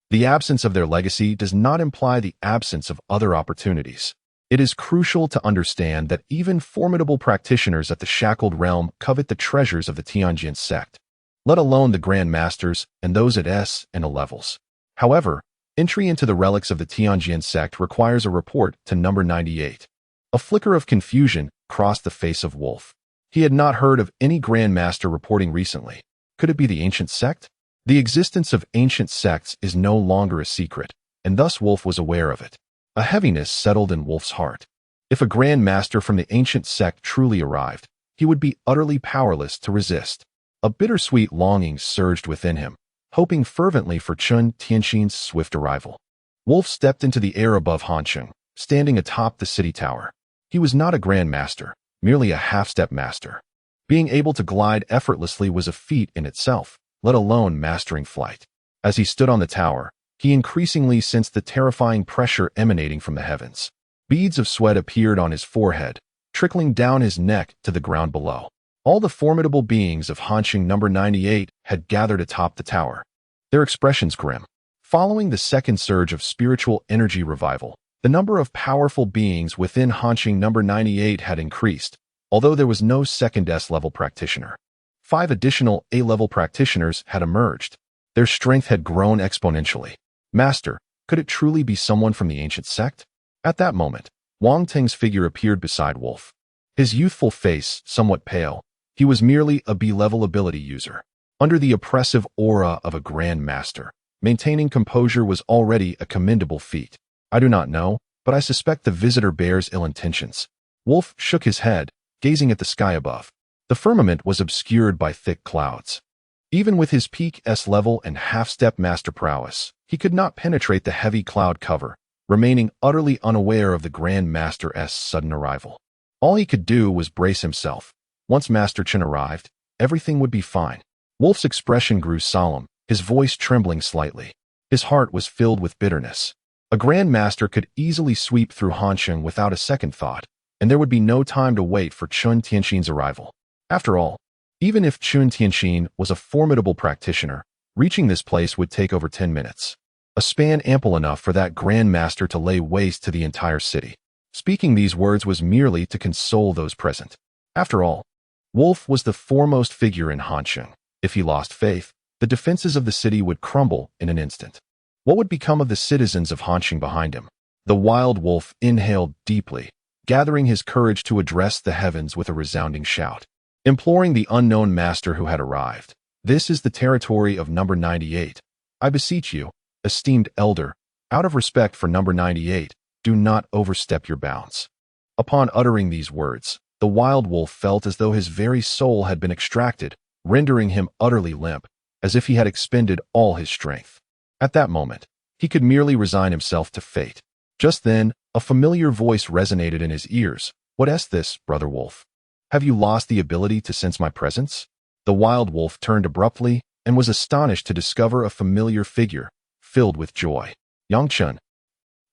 [SPEAKER 1] the absence of their legacy does not imply the absence of other opportunities. It is crucial to understand that even formidable practitioners at the Shackled Realm covet the treasures of the Tianjin sect, let alone the Grandmasters and those at S and A levels. However, entry into the relics of the Tianjin sect requires a report to number 98. A flicker of confusion crossed the face of Wolf. He had not heard of any Grandmaster reporting recently. Could it be the ancient sect? The existence of ancient sects is no longer a secret, and thus Wolf was aware of it. A heaviness settled in Wolf's heart. If a Grandmaster from the ancient sect truly arrived, he would be utterly powerless to resist. A bittersweet longing surged within him, hoping fervently for Chen Tianxin's swift arrival. Wolf stepped into the air above Hanqing, standing atop the city tower. He was not a Grandmaster, merely a half-step master. Being able to glide effortlessly was a feat in itself, let alone mastering flight. As he stood on the tower, he increasingly sensed the terrifying pressure emanating from the heavens. Beads of sweat appeared on his forehead, trickling down his neck to the ground below. All the formidable beings of Hanqing number 98 had gathered atop the tower, their expressions grim. Following the second surge of spiritual energy revival, the number of powerful beings within Hanqing number 98 had increased, although there was no second S-level practitioner. 5 additional A-level practitioners had emerged. Their strength had grown exponentially. Master, could it truly be someone from the ancient sect? At that moment, Wang Ting's figure appeared beside Wolf. His youthful face somewhat pale, he was merely a B-level ability user. Under the oppressive aura of a Grandmaster, maintaining composure was already a commendable feat. I do not know, but I suspect the visitor bears ill intentions. Wolf shook his head, gazing at the sky above. The firmament was obscured by thick clouds. Even with his peak S-level and half-step master prowess, he could not penetrate the heavy cloud cover, remaining utterly unaware of the Grandmaster's sudden arrival. All he could do was brace himself. Once Master Chen arrived, everything would be fine. Wolf's expression grew solemn, his voice trembling slightly. His heart was filled with bitterness. A Grandmaster could easily sweep through Hanqing without a second thought, and there would be no time to wait for Chen Tianxin's arrival. After all, even if Chen Tianxin was a formidable practitioner, reaching this place would take over 10 minutes. A span ample enough for that Grandmaster to lay waste to the entire city. Speaking these words was merely to console those present. After all, Wolf was the foremost figure in Hanqing. If he lost faith, the defenses of the city would crumble in an instant. What would become of the citizens of Hanqing behind him? The Wild Wolf inhaled deeply, gathering his courage to address the heavens with a resounding shout, imploring the unknown master who had arrived. This is the territory of number 98. I beseech you, esteemed elder, out of respect for number 98, do not overstep your bounds. Upon uttering these words, the wild wolf felt as though his very soul had been extracted, rendering him utterly limp, as if he had expended all his strength. At that moment, he could merely resign himself to fate. Just then, a familiar voice resonated in his ears. "What is this, brother wolf? Have you lost the ability to sense my presence?" The wild wolf turned abruptly and was astonished to discover a familiar figure, filled with joy. Chen.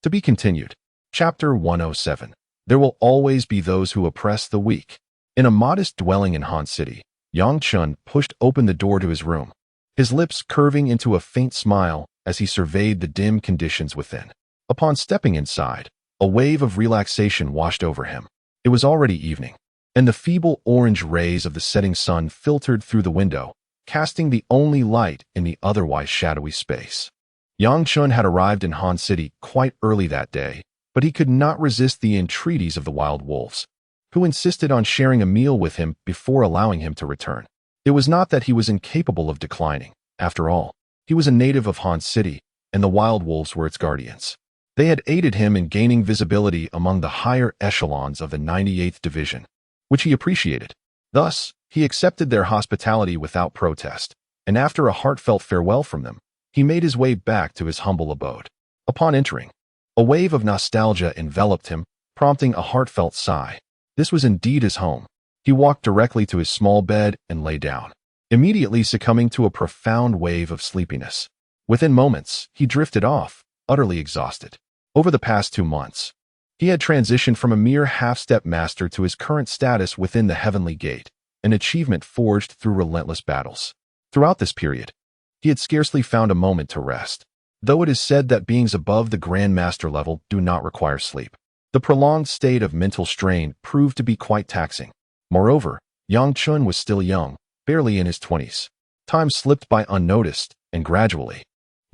[SPEAKER 1] To be continued. Chapter 107. There will always be those who oppress the weak. In a modest dwelling in Han City, Chen pushed open the door to his room, his lips curving into a faint smile as he surveyed the dim conditions within. Upon stepping inside, a wave of relaxation washed over him. It was already evening, and the feeble orange rays of the setting sun filtered through the window, casting the only light in the otherwise shadowy space. Chen had arrived in Han City quite early that day, but he could not resist the entreaties of the wild wolves, who insisted on sharing a meal with him before allowing him to return. It was not that he was incapable of declining. After all, he was a native of Han City, and the wild wolves were its guardians. They had aided him in gaining visibility among the higher echelons of the 98th Division, which he appreciated. Thus, he accepted their hospitality without protest, and after a heartfelt farewell from them, he made his way back to his humble abode. Upon entering, a wave of nostalgia enveloped him, prompting a heartfelt sigh. This was indeed his home. He walked directly to his small bed and lay down, immediately succumbing to a profound wave of sleepiness. Within moments, he drifted off, utterly exhausted. Over the past 2 months, he had transitioned from a mere half-step master to his current status within the Heavenly Gate, an achievement forged through relentless battles. Throughout this period, he had scarcely found a moment to rest, though it is said that beings above the Grandmaster level do not require sleep. The prolonged state of mental strain proved to be quite taxing. Moreover, Chen was still young, barely in his 20s. Time slipped by unnoticed, and gradually,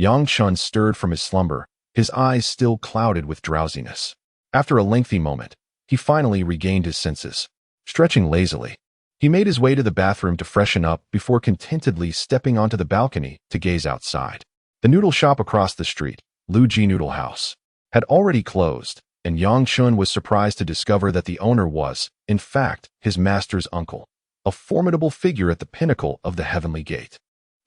[SPEAKER 1] Chen stirred from his slumber, his eyes still clouded with drowsiness. After a lengthy moment, he finally regained his senses. Stretching lazily, he made his way to the bathroom to freshen up before contentedly stepping onto the balcony to gaze outside. The noodle shop across the street, Lu Ji Noodle House, had already closed, and Chen was surprised to discover that the owner was, in fact, his master's uncle, a formidable figure at the pinnacle of the Heavenly Gate.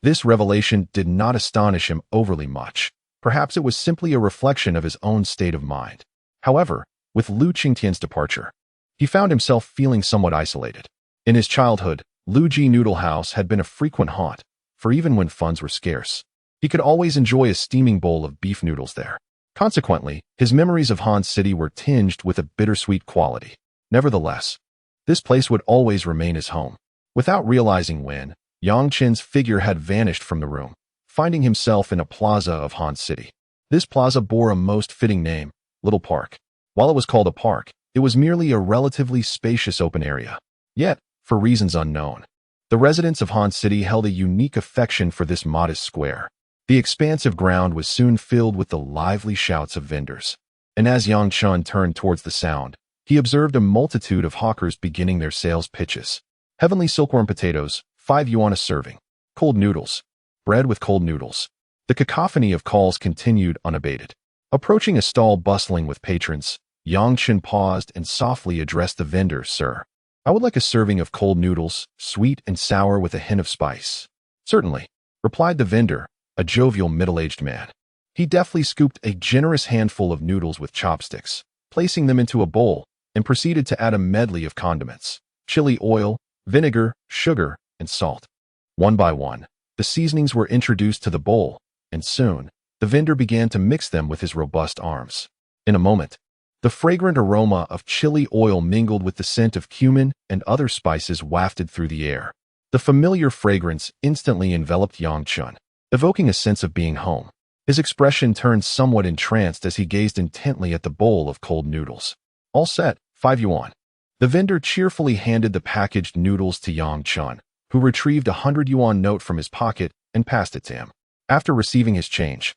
[SPEAKER 1] This revelation did not astonish him overly much. Perhaps it was simply a reflection of his own state of mind. However, with Lu Qingtian's departure, he found himself feeling somewhat isolated. In his childhood, Lu Ji Noodle House had been a frequent haunt, for even when funds were scarce, he could always enjoy a steaming bowl of beef noodles there. Consequently, his memories of Han City were tinged with a bittersweet quality. Nevertheless, this place would always remain his home. Without realizing when, Chen's figure had vanished from the room, finding himself in a plaza of Han City. This plaza bore a most fitting name, Little Park. While it was called a park, it was merely a relatively spacious open area. Yet, for reasons unknown, the residents of Han City held a unique affection for this modest square. The expansive ground was soon filled with the lively shouts of vendors, and as Chen turned towards the sound, he observed a multitude of hawkers beginning their sales pitches. Heavenly silkworm potatoes, 5 yuan a serving. Cold noodles. Bread with cold noodles. The cacophony of calls continued unabated. Approaching a stall bustling with patrons, Chen paused and softly addressed the vendor. "Sir, I would like a serving of cold noodles, sweet and sour with a hint of spice." "Certainly," replied the vendor, a jovial middle-aged man. He deftly scooped a generous handful of noodles with chopsticks, placing them into a bowl, and proceeded to add a medley of condiments, chili oil, vinegar, sugar, and salt. One by one, the seasonings were introduced to the bowl, and soon, the vendor began to mix them with his robust arms. In a moment, the fragrant aroma of chili oil mingled with the scent of cumin and other spices wafted through the air. The familiar fragrance instantly enveloped Chen, evoking a sense of being home. His expression turned somewhat entranced as he gazed intently at the bowl of cold noodles. "All set, 5 yuan." The vendor cheerfully handed the packaged noodles to Chen, who retrieved a 100 yuan note from his pocket and passed it to him. After receiving his change,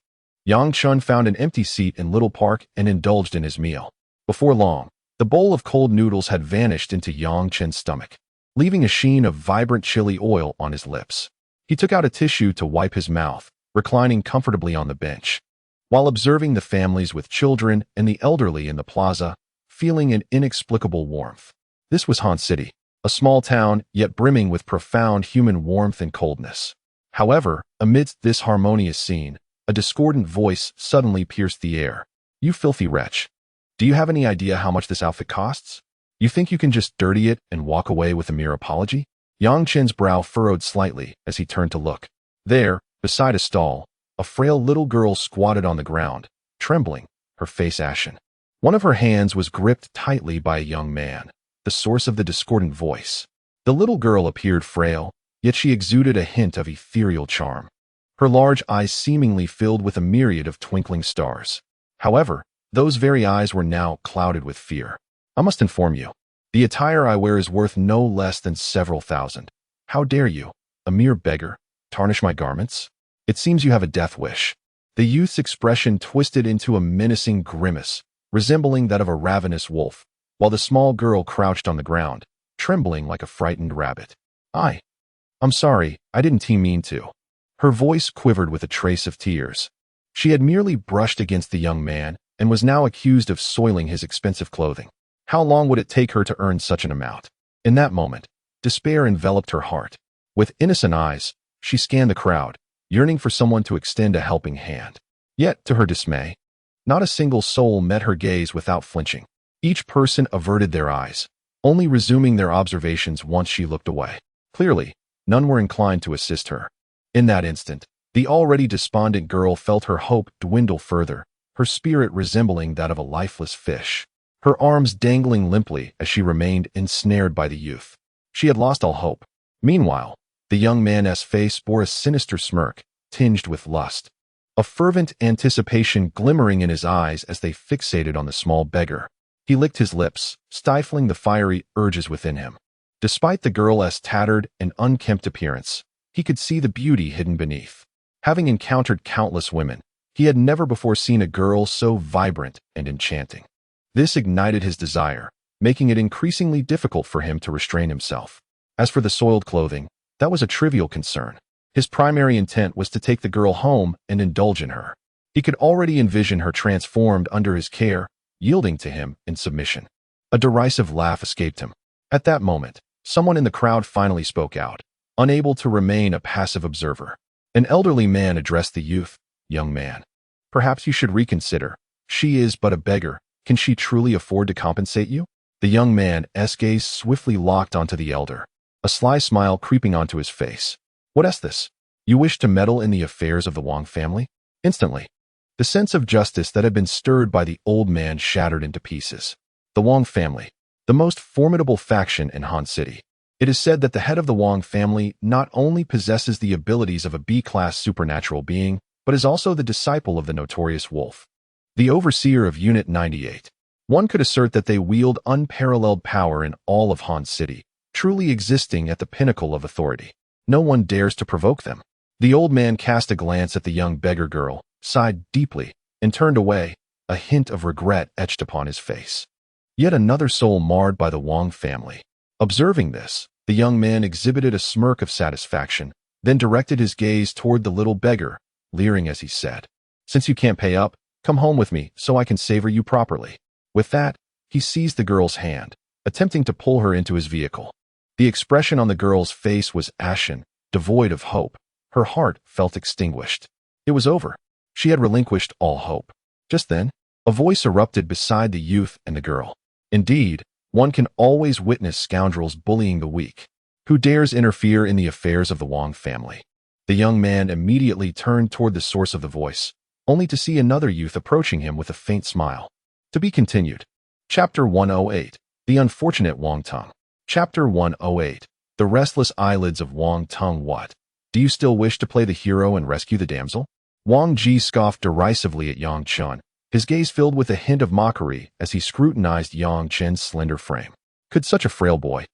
[SPEAKER 1] Chen found an empty seat in Little Park and indulged in his meal. Before long, the bowl of cold noodles had vanished into Chen's stomach, leaving a sheen of vibrant chili oil on his lips. He took out a tissue to wipe his mouth, reclining comfortably on the bench, while observing the families with children and the elderly in the plaza, feeling an inexplicable warmth. This was Han City, a small town, yet brimming with profound human warmth and coldness. However, amidst this harmonious scene, a discordant voice suddenly pierced the air. "You filthy wretch. Do you have any idea how much this outfit costs? You think you can just dirty it and walk away with a mere apology?" Yang Chen's brow furrowed slightly as he turned to look. There, beside a stall, a frail little girl squatted on the ground, trembling, her face ashen. One of her hands was gripped tightly by a young man, the source of the discordant voice. The little girl appeared frail, yet she exuded a hint of ethereal charm. Her large eyes seemingly filled with a myriad of twinkling stars. However, those very eyes were now clouded with fear. "I must inform you. The attire I wear is worth no less than several thousand. How dare you, a mere beggar, tarnish my garments? It seems you have a death wish." The youth's expression twisted into a menacing grimace, resembling that of a ravenous wolf, while the small girl crouched on the ground, trembling like a frightened rabbit. I'm sorry, I didn't mean to." Her voice quivered with a trace of tears. She had merely brushed against the young man and was now accused of soiling his expensive clothing. How long would it take her to earn such an amount? In that moment, despair enveloped her heart. With innocent eyes, she scanned the crowd, yearning for someone to extend a helping hand. Yet, to her dismay, not a single soul met her gaze without flinching. Each person averted their eyes, only resuming their observations once she looked away. Clearly, none were inclined to assist her. In that instant, the already despondent girl felt her hope dwindle further, her spirit resembling that of a lifeless fish, her arms dangling limply as she remained ensnared by the youth. She had lost all hope. Meanwhile, the young man's face bore a sinister smirk, tinged with lust, a fervent anticipation glimmering in his eyes as they fixated on the small beggar. He licked his lips, stifling the fiery urges within him. Despite the girl's tattered and unkempt appearance, he could see the beauty hidden beneath. Having encountered countless women, he had never before seen a girl so vibrant and enchanting. This ignited his desire, making it increasingly difficult for him to restrain himself. As for the soiled clothing, that was a trivial concern. His primary intent was to take the girl home and indulge in her. He could already envision her transformed under his care, yielding to him in submission. A derisive laugh escaped him. At that moment, someone in the crowd finally spoke out, unable to remain a passive observer. An elderly man addressed the youth. "Young man, perhaps you should reconsider. She is but a beggar. Can she truly afford to compensate you?" The young man's gaze swiftly locked onto the elder, a sly smile creeping onto his face. "What is this? You wish to meddle in the affairs of the Wang family?" Instantly, the sense of justice that had been stirred by the old man shattered into pieces. The Wang family, the most formidable faction in Han City. It is said that the head of the Wang family not only possesses the abilities of a B-class supernatural being, but is also the disciple of the notorious wolf, the overseer of Unit 98. One could assert that they wield unparalleled power in all of Han City, truly existing at the pinnacle of authority. No one dares to provoke them. The old man cast a glance at the young beggar girl, sighed deeply, and turned away, a hint of regret etched upon his face. Yet another soul marred by the Wang family. Observing this, the young man exhibited a smirk of satisfaction, then directed his gaze toward the little beggar, leering as he said, "Since you can't pay up, come home with me so I can savor you properly." With that, he seized the girl's hand, attempting to pull her into his vehicle. The expression on the girl's face was ashen, devoid of hope. Her heart felt extinguished. It was over. She had relinquished all hope. Just then, a voice erupted beside the youth and the girl. "Indeed, one can always witness scoundrels bullying the weak. Who dares interfere in the affairs of the Wang family?" The young man immediately turned toward the source of the voice, only to see another youth approaching him with a faint smile. To be continued. Chapter 108. The Unfortunate Wang Tung. Chapter 108. The Restless Eyelids of Wang Tung. "What? Do you still wish to play the hero and rescue the damsel?" Wang Ji scoffed derisively at Yang Chen, his gaze filled with a hint of mockery as he scrutinized Yang Chen's slender frame. Could such a frail boy,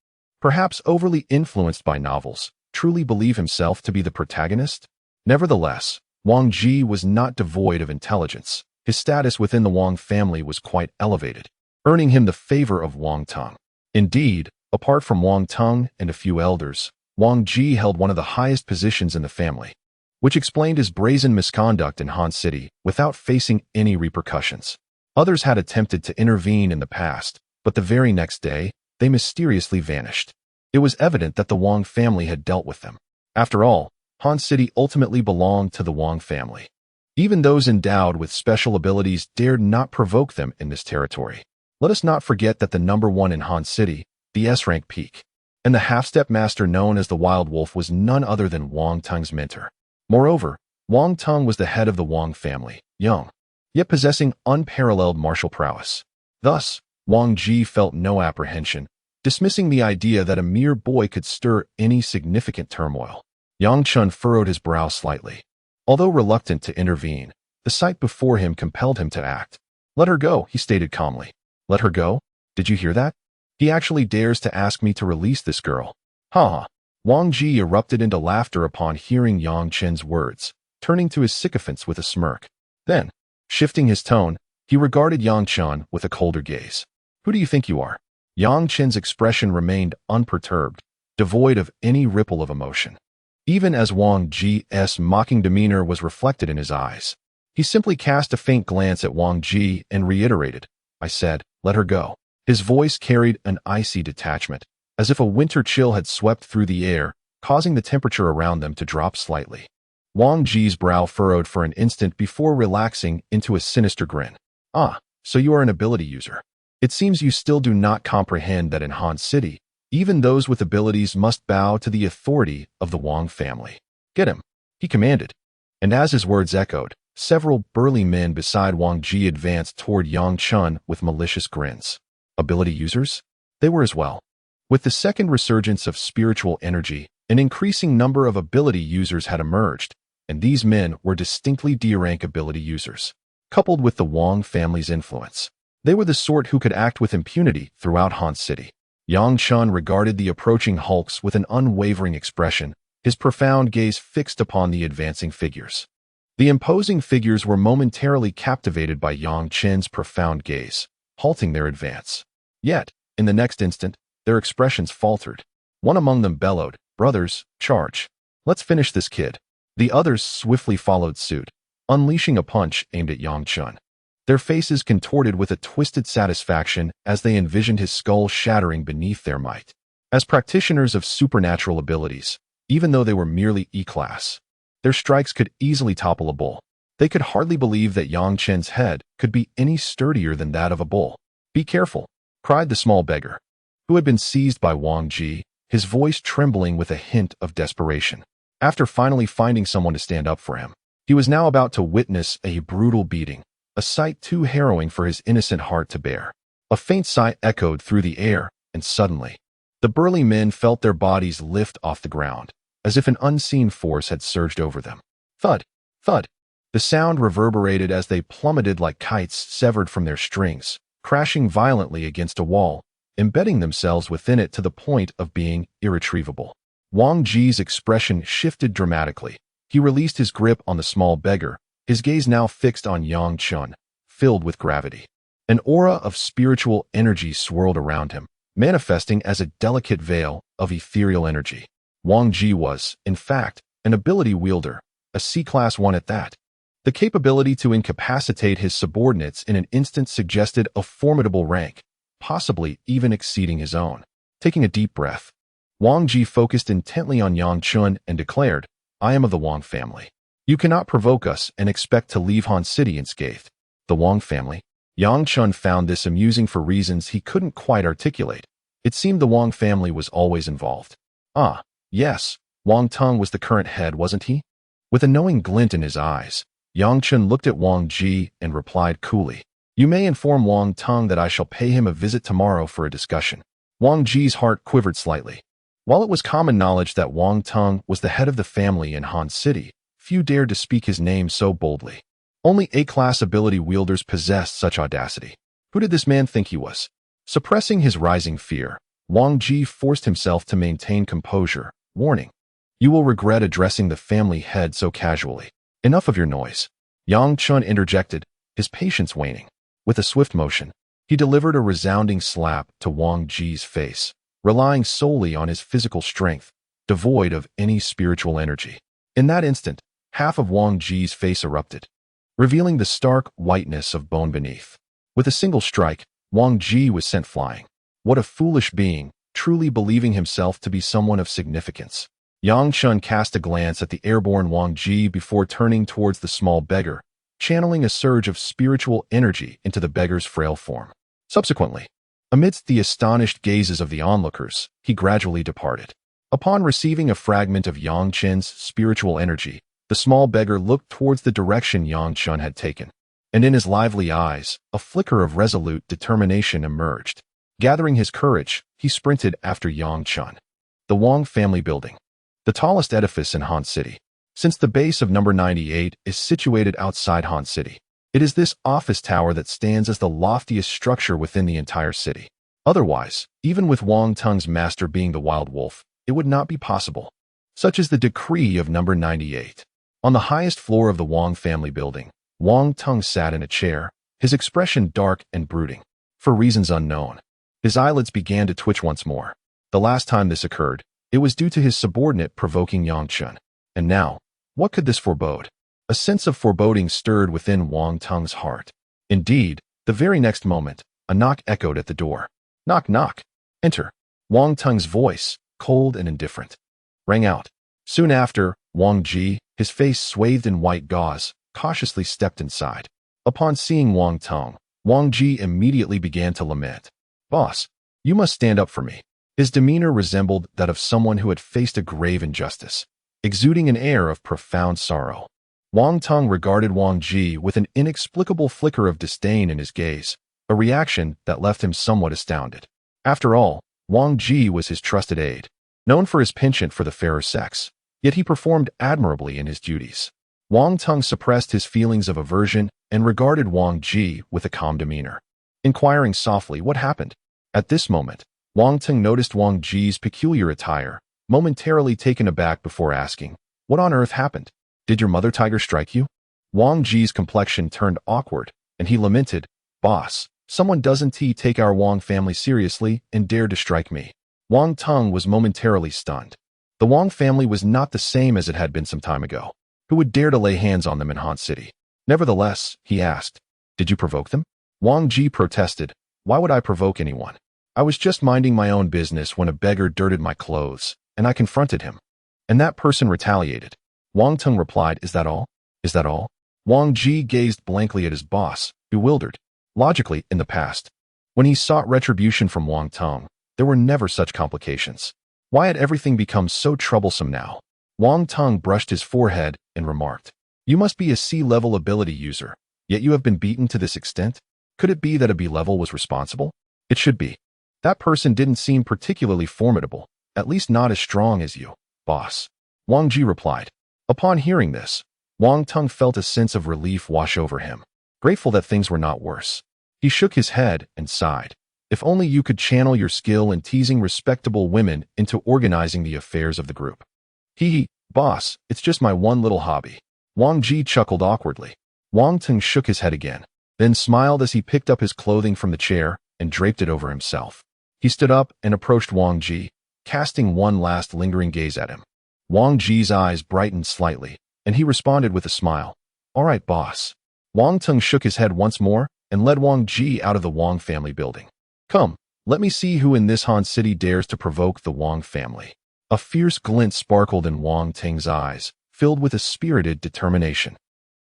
[SPEAKER 1] perhaps overly influenced by novels, truly believe himself to be the protagonist? Nevertheless, Wang Ji was not devoid of intelligence. His status within the Wang family was quite elevated, earning him the favor of Wang Tung. Indeed, apart from Wang Tung and a few elders, Wang Ji held one of the highest positions in the family, which explained his brazen misconduct in Han City without facing any repercussions. Others had attempted to intervene in the past, but the very next day, they mysteriously vanished. It was evident that the Wang family had dealt with them. After all, Han City ultimately belonged to the Wang family. Even those endowed with special abilities dared not provoke them in this territory. Let us not forget that the number one in Han City, the S-rank peak, and the half-step master known as the Wild Wolf was none other than Wang Tung's mentor. Moreover, Wang Tung was the head of the Wang family, young, yet possessing unparalleled martial prowess. Thus, Wang Ji felt no apprehension, dismissing the idea that a mere boy could stir any significant turmoil. Yang Chun furrowed his brow slightly. Although reluctant to intervene, the sight before him compelled him to act. "Let her go," he stated calmly. "Let her go? Did you hear that? He actually dares to ask me to release this girl." Ha ha. Wang Ji erupted into laughter upon hearing Yang Chen's words, turning to his sycophants with a smirk. Then, shifting his tone, he regarded Yang Chen with a colder gaze. "Who do you think you are?" Yang Chen's expression remained unperturbed, devoid of any ripple of emotion. Even as Wang Ji's mocking demeanor was reflected in his eyes, he simply cast a faint glance at Wang Ji and reiterated, "I said, let her go." His voice carried an icy detachment, as if a winter chill had swept through the air, causing the temperature around them to drop slightly. Wang Ji's brow furrowed for an instant before relaxing into a sinister grin. "Ah, so you are an ability user. It seems you still do not comprehend that in Han City, even those with abilities must bow to the authority of the Wang family. Get him," he commanded. And as his words echoed, several burly men beside Wang Ji advanced toward Yang Chun with malicious grins. Ability users? They were as well. With the second resurgence of spiritual energy, an increasing number of ability users had emerged, and these men were distinctly D-rank ability users. Coupled with the Wang family's influence, they were the sort who could act with impunity throughout Han City. Yang Chun regarded the approaching hulks with an unwavering expression, his profound gaze fixed upon the advancing figures. The imposing figures were momentarily captivated by Yang Chen's profound gaze, halting their advance. Yet, in the next instant, their expressions faltered. One among them bellowed, "Brothers, charge. Let's finish this kid." The others swiftly followed suit, unleashing a punch aimed at Yang Chun. Their faces contorted with a twisted satisfaction as they envisioned his skull shattering beneath their might. As practitioners of supernatural abilities, even though they were merely E-class, their strikes could easily topple a bull. They could hardly believe that Yang Chen's head could be any sturdier than that of a bull. "Be careful," cried the small beggar, who had been seized by Wang Ji, his voice trembling with a hint of desperation. After finally finding someone to stand up for him, he was now about to witness a brutal beating, a sight too harrowing for his innocent heart to bear. A faint sigh echoed through the air, and suddenly, the burly men felt their bodies lift off the ground, as if an unseen force had surged over them. Thud, thud. The sound reverberated as they plummeted like kites severed from their strings, crashing violently against a wall, embedding themselves within it to the point of being irretrievable. Wang Ji's expression shifted dramatically. He released his grip on the small beggar, his gaze now fixed on Yang Chun, filled with gravity. An aura of spiritual energy swirled around him, manifesting as a delicate veil of ethereal energy. Wang Ji was, in fact, an ability wielder, a C-class one at that. The capability to incapacitate his subordinates in an instant suggested a formidable rank, possibly even exceeding his own. Taking a deep breath, Wang Ji focused intently on Yang Chun and declared, "I am of the Wang family. You cannot provoke us and expect to leave Han City unscathed." The Wang family? Yang Chun found this amusing for reasons he couldn't quite articulate. It seemed the Wang family was always involved. Ah, yes, Wang Tung was the current head, wasn't he? With a knowing glint in his eyes, Yang Chun looked at Wang Ji and replied coolly, "You may inform Wang Tung that I shall pay him a visit tomorrow for a discussion." Wang Ji's heart quivered slightly. While it was common knowledge that Wang Tung was the head of the family in Han City, few dared to speak his name so boldly. Only A-class ability wielders possessed such audacity. Who did this man think he was? Suppressing his rising fear, Wang Ji forced himself to maintain composure, warning, "You will regret addressing the family head so casually. Enough of your noise." Yang Chun interjected, his patience waning. With a swift motion, he delivered a resounding slap to Wang Ji's face, relying solely on his physical strength, devoid of any spiritual energy. In that instant, half of Wang Ji's face erupted, revealing the stark whiteness of bone beneath. With a single strike, Wang Ji was sent flying. What a foolish being, truly believing himself to be someone of significance. Yang Chen cast a glance at the airborne Wang Ji before turning towards the small beggar, channeling a surge of spiritual energy into the beggar's frail form. Subsequently, amidst the astonished gazes of the onlookers, he gradually departed. Upon receiving a fragment of Yang Chen's spiritual energy, the small beggar looked towards the direction Yang Chen had taken, and in his lively eyes, a flicker of resolute determination emerged. Gathering his courage, he sprinted after Yang Chen. The Wang family building, the tallest edifice in Han City. Since the base of number 98 is situated outside Han City, it is this office tower that stands as the loftiest structure within the entire city. Otherwise, even with Wang Tung's master being the wild wolf, it would not be possible. Such is the decree of number 98. On the highest floor of the Wang family building, Wang Tung sat in a chair, his expression dark and brooding. For reasons unknown, his eyelids began to twitch once more. The last time this occurred, it was due to his subordinate provoking Yang Chen. And now, what could this forebode? A sense of foreboding stirred within Wang Tung's heart. Indeed, the very next moment, a knock echoed at the door. Knock, knock. Enter. Wang Tung's voice, cold and indifferent, rang out. Soon after, Wang Ji, his face swathed in white gauze, cautiously stepped inside. Upon seeing Wang Tung, Wang Ji immediately began to lament. Boss, you must stand up for me. His demeanor resembled that of someone who had faced a grave injustice, exuding an air of profound sorrow. Wang Tung regarded Wang Ji with an inexplicable flicker of disdain in his gaze, a reaction that left him somewhat astounded. After all, Wang Ji was his trusted aide, known for his penchant for the fairer sex, yet he performed admirably in his duties. Wang Tung suppressed his feelings of aversion and regarded Wang Ji with a calm demeanor, inquiring softly what happened. At this moment, Wang Tung noticed Wang Ji's peculiar attire, momentarily taken aback before asking, "What on earth happened? Did your mother tiger strike you?" Wang Ji's complexion turned awkward, and he lamented, "Boss, someone doesn't take our Wang family seriously and dared to strike me." Wang Tung was momentarily stunned. The Wang family was not the same as it had been some time ago. Who would dare to lay hands on them in Han City? Nevertheless, he asked, "Did you provoke them?" Wang Ji protested, "Why would I provoke anyone? I was just minding my own business when a beggar dirted my clothes, and I confronted him. And that person retaliated." Wang Tung replied, "Is that all? Is that all?" Wang Ji gazed blankly at his boss, bewildered. Logically, in the past, when he sought retribution from Wang Tung, there were never such complications. Why had everything become so troublesome now? Wang Tung brushed his forehead and remarked, "You must be a C-level ability user, yet you have been beaten to this extent? Could it be that a B-level was responsible?" "It should be. That person didn't seem particularly formidable, at least not as strong as you, boss," Wang Ji replied. Upon hearing this, Wang Tung felt a sense of relief wash over him, grateful that things were not worse. He shook his head and sighed. If only you could channel your skill in teasing respectable women into organizing the affairs of the group. Hee, boss, it's just my one little hobby." Wang Ji chuckled awkwardly. Wang Tung shook his head again, then smiled as he picked up his clothing from the chair and draped it over himself. He stood up and approached Wang Ji, casting one last lingering gaze at him. Wang Ji's eyes brightened slightly, and he responded with a smile. "All right, boss." Wang Tung shook his head once more and led Wang Ji out of the Wang family building. "Come, let me see who in this Han City dares to provoke the Wang family." A fierce glint sparkled in Wang Tung's eyes, filled with a spirited determination.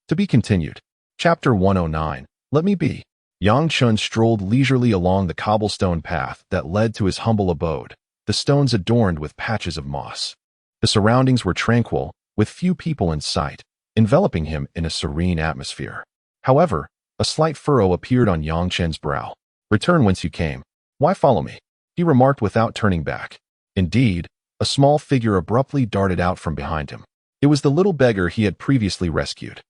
[SPEAKER 1] To be continued. Chapter 109. Let me be. Yang Chen strolled leisurely along the cobblestone path that led to his humble abode, the stones adorned with patches of moss. The surroundings were tranquil, with few people in sight, enveloping him in a serene atmosphere. However, a slight furrow appeared on Yang Chen's brow. "Return whence you came. Why follow me?" he remarked without turning back. Indeed, a small figure abruptly darted out from behind him. It was the little beggar he had previously rescued.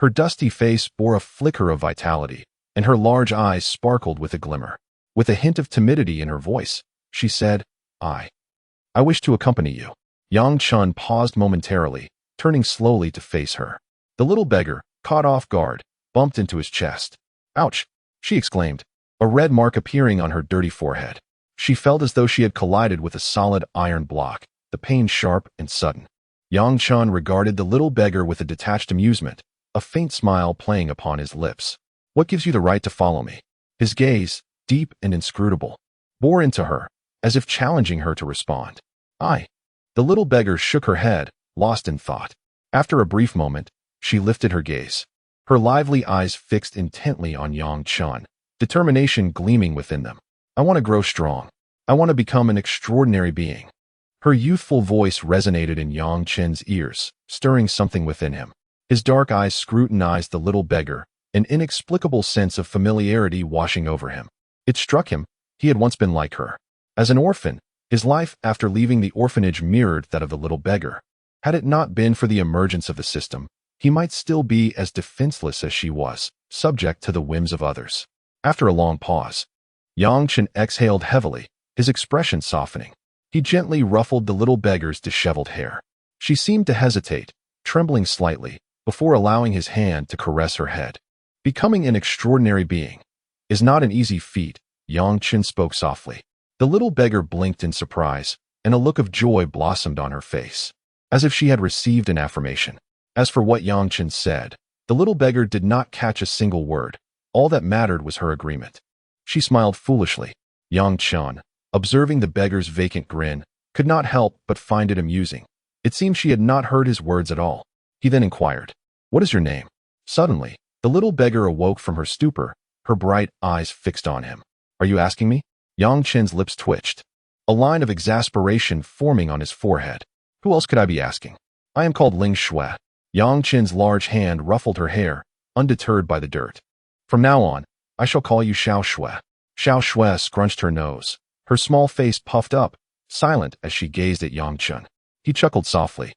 [SPEAKER 1] Her dusty face bore a flicker of vitality, and her large eyes sparkled with a glimmer. With a hint of timidity in her voice, she said, I wish to accompany you." Yang Chen paused momentarily, turning slowly to face her. The little beggar, caught off guard, bumped into his chest. "Ouch!" she exclaimed, a red mark appearing on her dirty forehead. She felt as though she had collided with a solid iron block, the pain sharp and sudden. Yang Chen regarded the little beggar with a detached amusement, a faint smile playing upon his lips. "What gives you the right to follow me?" His gaze, deep and inscrutable, bore into her, as if challenging her to respond. "I." The little beggar shook her head, lost in thought. After a brief moment, she lifted her gaze. Her lively eyes fixed intently on Yang Chen, determination gleaming within them. "I want to grow strong. I want to become an extraordinary being." Her youthful voice resonated in Yang Chen's ears, stirring something within him. His dark eyes scrutinized the little beggar, an inexplicable sense of familiarity washing over him. It struck him, he had once been like her. As an orphan, his life after leaving the orphanage mirrored that of the little beggar. Had it not been for the emergence of the system, he might still be as defenseless as she was, subject to the whims of others. After a long pause, Yang Chen exhaled heavily, his expression softening. He gently ruffled the little beggar's disheveled hair. She seemed to hesitate, trembling slightly, before allowing his hand to caress her head. "Becoming an extraordinary being is not an easy feat," Yang Chen spoke softly. The little beggar blinked in surprise, and a look of joy blossomed on her face, as if she had received an affirmation. As for what Yang Chen said, the little beggar did not catch a single word. All that mattered was her agreement. She smiled foolishly. Yang Chen, observing the beggar's vacant grin, could not help but find it amusing. It seemed she had not heard his words at all. He then inquired, "What is your name?" Suddenly, the little beggar awoke from her stupor, her bright eyes fixed on him. "Are you asking me?" Yang Chen's lips twitched, a line of exasperation forming on his forehead. "Who else could I be asking? I am called Ling Shui." Yang Chen's large hand ruffled her hair, undeterred by the dirt. "From now on, I shall call you Xiao Shui." Xiao Shui scrunched her nose, her small face puffed up, silent as she gazed at Yang Chen. He chuckled softly,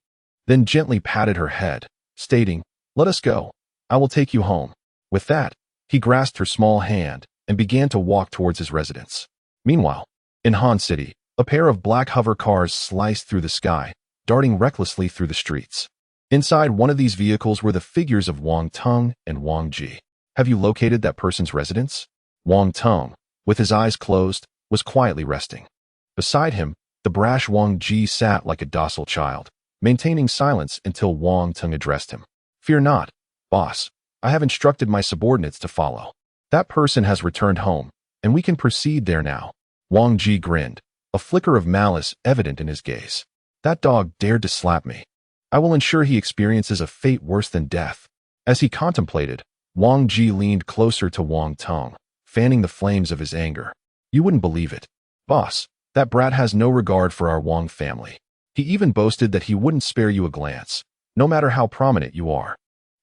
[SPEAKER 1] then gently patted her head, stating, "Let us go. I will take you home." With that, he grasped her small hand and began to walk towards his residence. Meanwhile, in Han City, a pair of black hover cars sliced through the sky, darting recklessly through the streets. Inside one of these vehicles were the figures of Wang Teng and Wang Ji. "Have you located that person's residence?" Wang Teng, with his eyes closed, was quietly resting. Beside him, the brash Wang Ji sat like a docile child, maintaining silence until Wang Teng addressed him. "Fear not, boss. I have instructed my subordinates to follow. That person has returned home, and we can proceed there now." Wang Ji grinned, a flicker of malice evident in his gaze. "That dog dared to slap me. I will ensure he experiences a fate worse than death." As he contemplated, Wang Ji leaned closer to Wang Teng, fanning the flames of his anger. "You wouldn't believe it, boss. That brat has no regard for our Wang family. He even boasted that he wouldn't spare you a glance, no matter how prominent you are."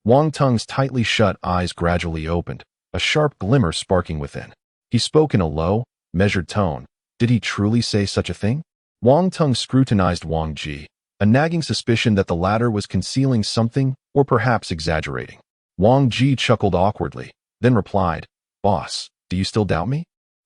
[SPEAKER 1] Wang Teng's tightly shut eyes gradually opened, a sharp glimmer sparking within. He spoke in a low, measured tone. Did he truly say such a thing? Wang Teng scrutinized Wang Ji, a nagging suspicion that the latter was concealing something or perhaps exaggerating. Wang Ji chuckled awkwardly, then replied, "Boss, do you still doubt me?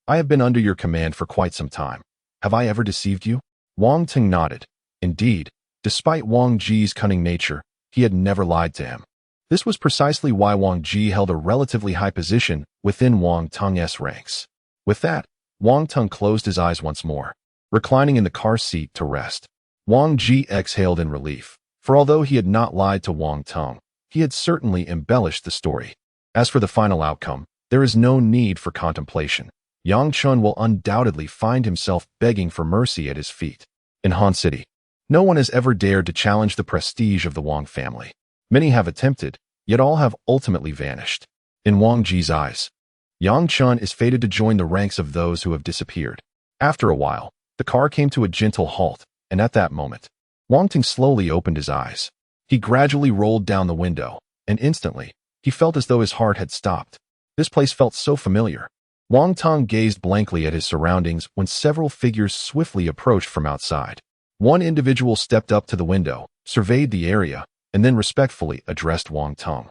[SPEAKER 1] I have been under your command for quite some time. Have I ever deceived you?" Wang Teng nodded. Indeed, despite Wang Ji's cunning nature, he had never lied to him. This was precisely why Wang Ji held a relatively high position within Wang Teng's ranks. With that, Wang Teng closed his eyes once more, reclining in the car seat to rest. Wang Ji exhaled in relief, for although he had not lied to Wang Teng, he had certainly embellished the story. As for the final outcome, there is no need for contemplation. Yang Chen will undoubtedly find himself begging for mercy at his feet. In Han City, no one has ever dared to challenge the prestige of the Wang family. Many have attempted, yet all have ultimately vanished. In Wang Ji's eyes, Yang Chen is fated to join the ranks of those who have disappeared. After a while, the car came to a gentle halt, and at that moment, Wang Teng slowly opened his eyes. He gradually rolled down the window, and instantly, he felt as though his heart had stopped. This place felt so familiar. Wang Teng gazed blankly at his surroundings when several figures swiftly approached from outside. One individual stepped up to the window, surveyed the area, and then respectfully addressed Wang Teng.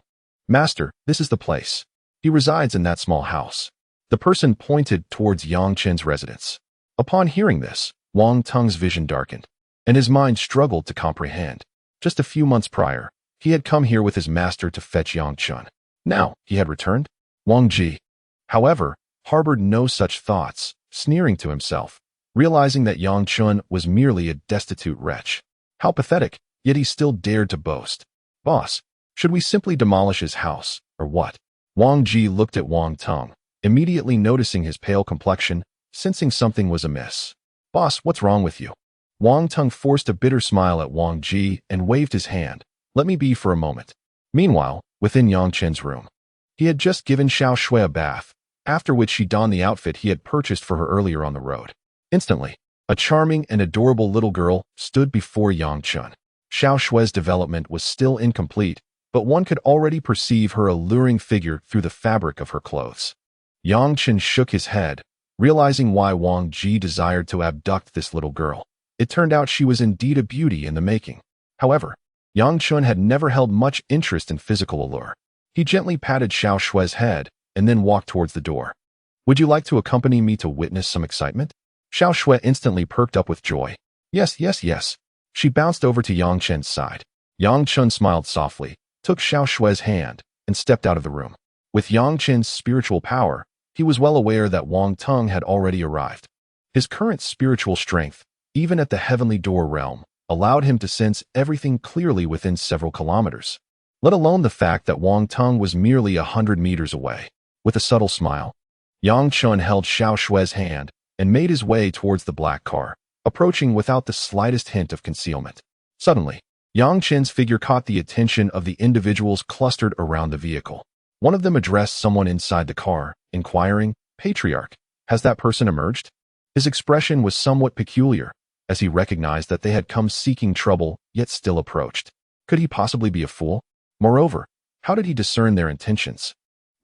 [SPEAKER 1] "Master, this is the place. He resides in that small house." The person pointed towards Yang Chen's residence. Upon hearing this, Wang Teng's vision darkened, and his mind struggled to comprehend. Just a few months prior, he had come here with his master to fetch Yang Chen. Now, he had returned? Wang Ji, however, harbored no such thoughts, sneering to himself, realizing that Yang Chen was merely a destitute wretch. How pathetic, yet he still dared to boast. "Boss, should we simply demolish his house, or what?" Wang Ji looked at Wang Teng, immediately noticing his pale complexion, sensing something was amiss. "Boss, what's wrong with you?" Wang Teng forced a bitter smile at Wang Ji and waved his hand. "Let me be for a moment." Meanwhile, within Yang Chen's room, he had just given Xiao Shui a bath, after which she donned the outfit he had purchased for her earlier on the road. Instantly, a charming and adorable little girl stood before Yang Chen. Xiao Shui's development was still incomplete, but one could already perceive her alluring figure through the fabric of her clothes. Yang Chen shook his head, realizing why Wang Ji desired to abduct this little girl. It turned out she was indeed a beauty in the making. However, Yang Chen had never held much interest in physical allure. He gently patted Xiao Shui's head and then walked towards the door. "Would you like to accompany me to witness some excitement?" Xiao Shui instantly perked up with joy. "Yes, yes, yes." She bounced over to Yang Chen's side. Yang Chen smiled softly, took Xiao Shui's hand, and stepped out of the room. With Yang Chen's spiritual power, he was well aware that Wang Teng had already arrived. His current spiritual strength, even at the heavenly door realm, allowed him to sense everything clearly within several kilometers, let alone the fact that Wang Teng was merely 100 meters away. With a subtle smile, Yang Chen held Xiao Shui's hand and made his way towards the black car, approaching without the slightest hint of concealment. Suddenly, Yang Chen's figure caught the attention of the individuals clustered around the vehicle. One of them addressed someone inside the car, inquiring, "Patriarch, has that person emerged?" His expression was somewhat peculiar, as he recognized that they had come seeking trouble, yet still approached. Could he possibly be a fool? Moreover, how did he discern their intentions?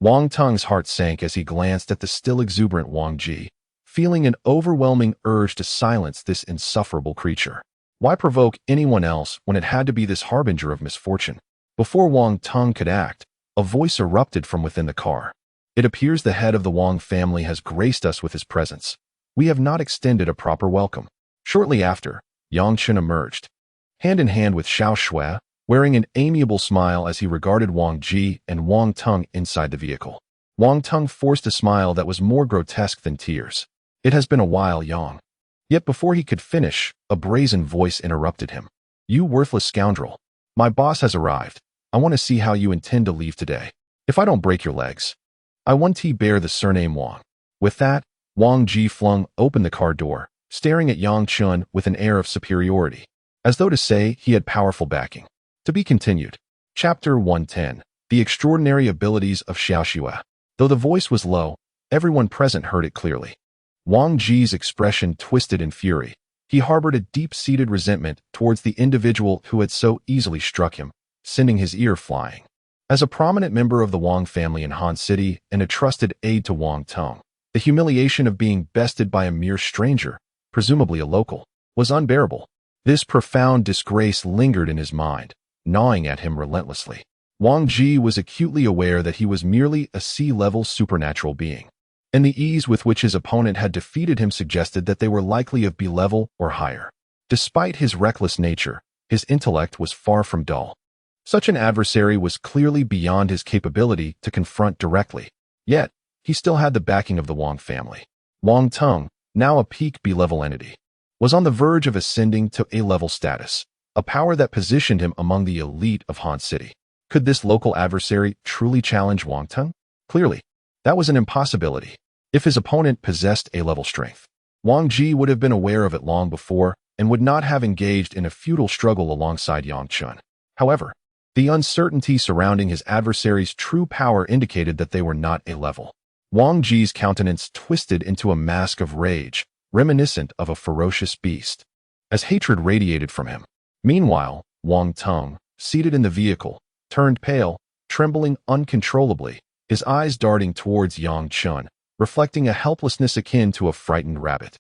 [SPEAKER 1] Wang Teng's heart sank as he glanced at the still exuberant Wang Ji, feeling an overwhelming urge to silence this insufferable creature. Why provoke anyone else when it had to be this harbinger of misfortune? Before Wang Teng could act, a voice erupted from within the car. "It appears the head of the Wang family has graced us with his presence. We have not extended a proper welcome." Shortly after, Yang Chen emerged, hand in hand with Xiao Shui, wearing an amiable smile as he regarded Wang Ji and Wang Teng inside the vehicle. Wang Teng forced a smile that was more grotesque than tears. "It has been a while, Yang." Yet before he could finish, a brazen voice interrupted him. "You worthless scoundrel. My boss has arrived. I want to see how you intend to leave today. If I don't break your legs. I want to bear the surname Wang." With that, Wang Ji flung open the car door, staring at Yang Chen with an air of superiority, as though to say he had powerful backing. To be continued. Chapter 110. The Extraordinary Abilities of Xiao Shui. Though the voice was low, everyone present heard it clearly. Wang Ji's expression twisted in fury. He harbored a deep-seated resentment towards the individual who had so easily struck him, sending his ear flying. As a prominent member of the Wang family in Han City and a trusted aide to Wang Teng, the humiliation of being bested by a mere stranger, presumably a local, was unbearable. This profound disgrace lingered in his mind, gnawing at him relentlessly. Wang Ji was acutely aware that he was merely a sea-level supernatural being, and the ease with which his opponent had defeated him suggested that they were likely of B-level or higher. Despite his reckless nature, his intellect was far from dull. Such an adversary was clearly beyond his capability to confront directly, yet he still had the backing of the Wang family. Wang Teng, now a peak B-level entity, was on the verge of ascending to A-level status, a power that positioned him among the elite of Han City. Could this local adversary truly challenge Wang Teng? Clearly, that was an impossibility. If his opponent possessed A-level strength, Wang Ji would have been aware of it long before and would not have engaged in a futile struggle alongside Yang Chen. However, the uncertainty surrounding his adversary's true power indicated that they were not A-level. Wang Ji's countenance twisted into a mask of rage, reminiscent of a ferocious beast, as hatred radiated from him. Meanwhile, Wang Teng, seated in the vehicle, turned pale, trembling uncontrollably, his eyes darting towards Yang Chen, reflecting a helplessness akin to a frightened rabbit.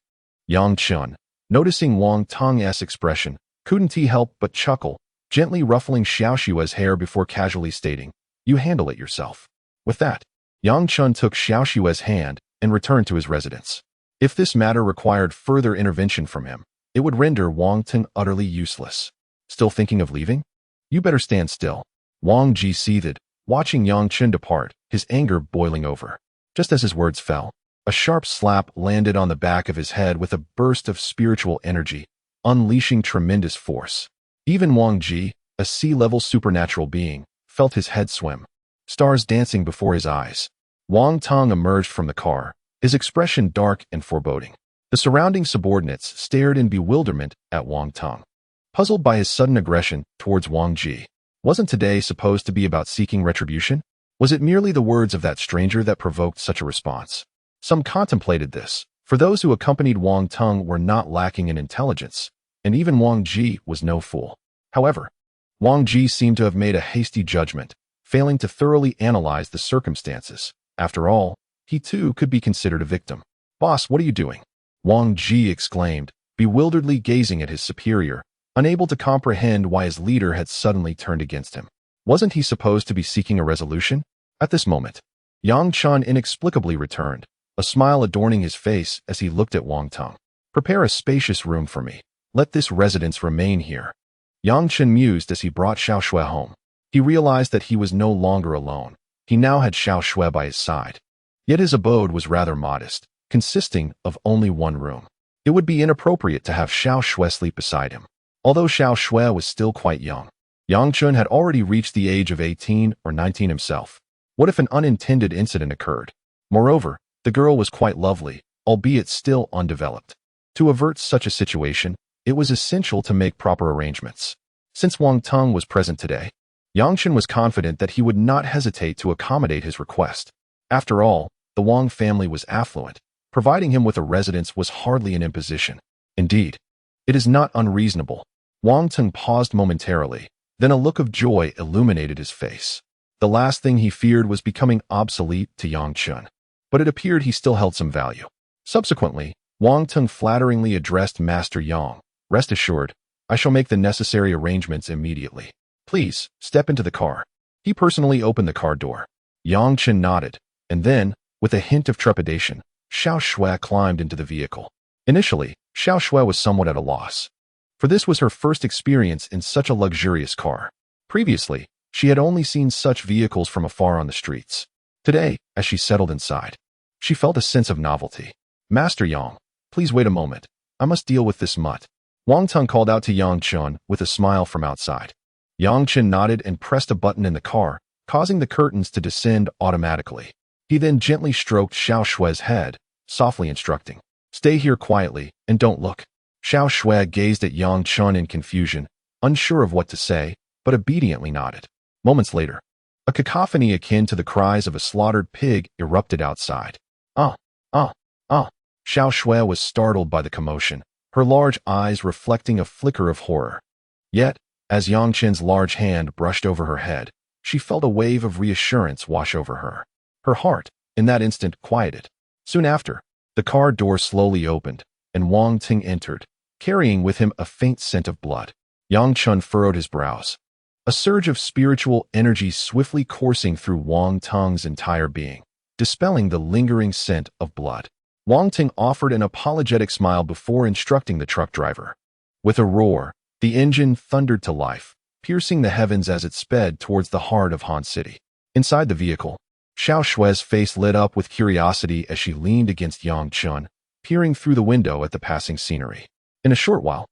[SPEAKER 1] Yang Chen, noticing Wang Teng's expression, couldn't he help but chuckle, gently ruffling Xiao Shui's hair before casually stating, "You handle it yourself." With that, Yang Chen took Xiao Shui's hand and returned to his residence. If this matter required further intervention from him, it would render Wang Teng utterly useless. Still thinking of leaving? You better stand still. Wang Ji seethed, watching Yang Chen depart, his anger boiling over. Just as his words fell, a sharp slap landed on the back of his head with a burst of spiritual energy, unleashing tremendous force. Even Wang Ji, a sea-level supernatural being, felt his head swim, stars dancing before his eyes. Wang Teng emerged from the car, his expression dark and foreboding. The surrounding subordinates stared in bewilderment at Wang Teng, puzzled by his sudden aggression towards Wang Ji. Wasn't today supposed to be about seeking retribution? Was it merely the words of that stranger that provoked such a response? Some contemplated this, for those who accompanied Wang Teng were not lacking in intelligence, and even Wang Ji was no fool. However, Wang Ji seemed to have made a hasty judgment, failing to thoroughly analyze the circumstances. After all, he too could be considered a victim. "Boss, what are you doing?" Wang Ji exclaimed, bewilderedly gazing at his superior, unable to comprehend why his leader had suddenly turned against him. Wasn't he supposed to be seeking a resolution? At this moment, Yang Chen inexplicably returned, a smile adorning his face as he looked at Wang Teng. "Prepare a spacious room for me. Let this residence remain here." Yang Chen mused as he brought Xiao Shui home. He realized that he was no longer alone. He now had Xiao Shui by his side. Yet his abode was rather modest, consisting of only one room. It would be inappropriate to have Xiao Shui sleep beside him. Although Xiao Shui was still quite young, Yang Chen had already reached the age of 18 or 19 himself. What if an unintended incident occurred? Moreover, the girl was quite lovely, albeit still undeveloped. To avert such a situation, it was essential to make proper arrangements. Since Wang Teng was present today, Yang Chen was confident that he would not hesitate to accommodate his request. After all, the Wang family was affluent. Providing him with a residence was hardly an imposition. Indeed, it is not unreasonable. Wang Teng paused momentarily, then a look of joy illuminated his face. The last thing he feared was becoming obsolete to Yang Chen, but it appeared he still held some value. Subsequently, Wang Teng flatteringly addressed Master Yang. "Rest assured, I shall make the necessary arrangements immediately. Please, step into the car." He personally opened the car door. Yang Chen nodded, and then, with a hint of trepidation, Xiao Shui climbed into the vehicle. Initially, Xiao Shui was somewhat at a loss, for this was her first experience in such a luxurious car. Previously, she had only seen such vehicles from afar on the streets. Today, as she settled inside, she felt a sense of novelty. "Master Yang, please wait a moment. I must deal with this mutt." Wang Teng called out to Yang Chen with a smile from outside. Yang Chen nodded and pressed a button in the car, causing the curtains to descend automatically. He then gently stroked Xiao Shui's head, softly instructing, "Stay here quietly and don't look." Xiao Shui gazed at Yang Chen in confusion, unsure of what to say, but obediently nodded. Moments later, a cacophony akin to the cries of a slaughtered pig erupted outside. Ah! Xiao Shui was startled by the commotion, her large eyes reflecting a flicker of horror. Yet, as Yang Chen's large hand brushed over her head, she felt a wave of reassurance wash over her. Her heart, in that instant, quieted. Soon after, the car door slowly opened, and Wang Teng entered, carrying with him a faint scent of blood. Yang Chen furrowed his brows. A surge of spiritual energy swiftly coursing through Wang Teng's entire being, dispelling the lingering scent of blood. Wang Teng offered an apologetic smile before instructing the truck driver. With a roar, the engine thundered to life, piercing the heavens as it sped towards the heart of Han City. Inside the vehicle, Xiao Shui's face lit up with curiosity as she leaned against Yang Chen, peering through the window at the passing scenery. In a short while,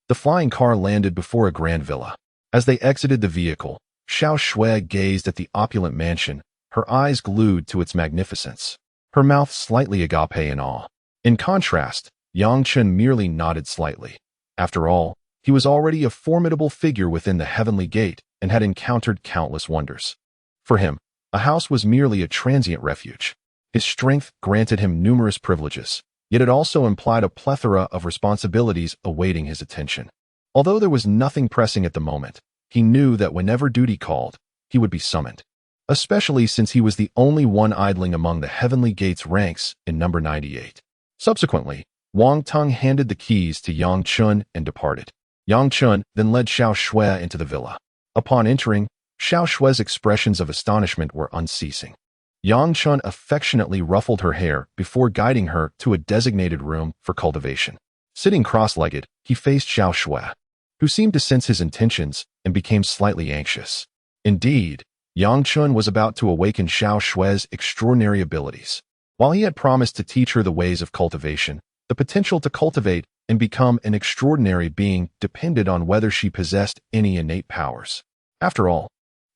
[SPEAKER 1] the flying car landed before a grand villa. As they exited the vehicle, Xiao Shui gazed at the opulent mansion, her eyes glued to its magnificence, her mouth slightly agape in awe. In contrast, Yang Chen merely nodded slightly. After all, he was already a formidable figure within the heavenly gate and had encountered countless wonders. For him, a house was merely a transient refuge. His strength granted him numerous privileges, yet it also implied a plethora of responsibilities awaiting his attention. Although there was nothing pressing at the moment, he knew that whenever duty called, he would be summoned, especially since he was the only one idling among the heavenly gate's ranks in number 98. Subsequently, Wang Teng handed the keys to Yang Chen and departed. Yang Chen then led Xiao Shui into the villa. Upon entering, Xiao Shui's expressions of astonishment were unceasing. Yang Chen affectionately ruffled her hair before guiding her to a designated room for cultivation. Sitting cross-legged, he faced Xiao Shui, who seemed to sense his intentions and became slightly anxious. Indeed, Yang Chen was about to awaken Xiao Shui's extraordinary abilities. While he had promised to teach her the ways of cultivation, the potential to cultivate and become an extraordinary being depended on whether she possessed any innate powers. After all,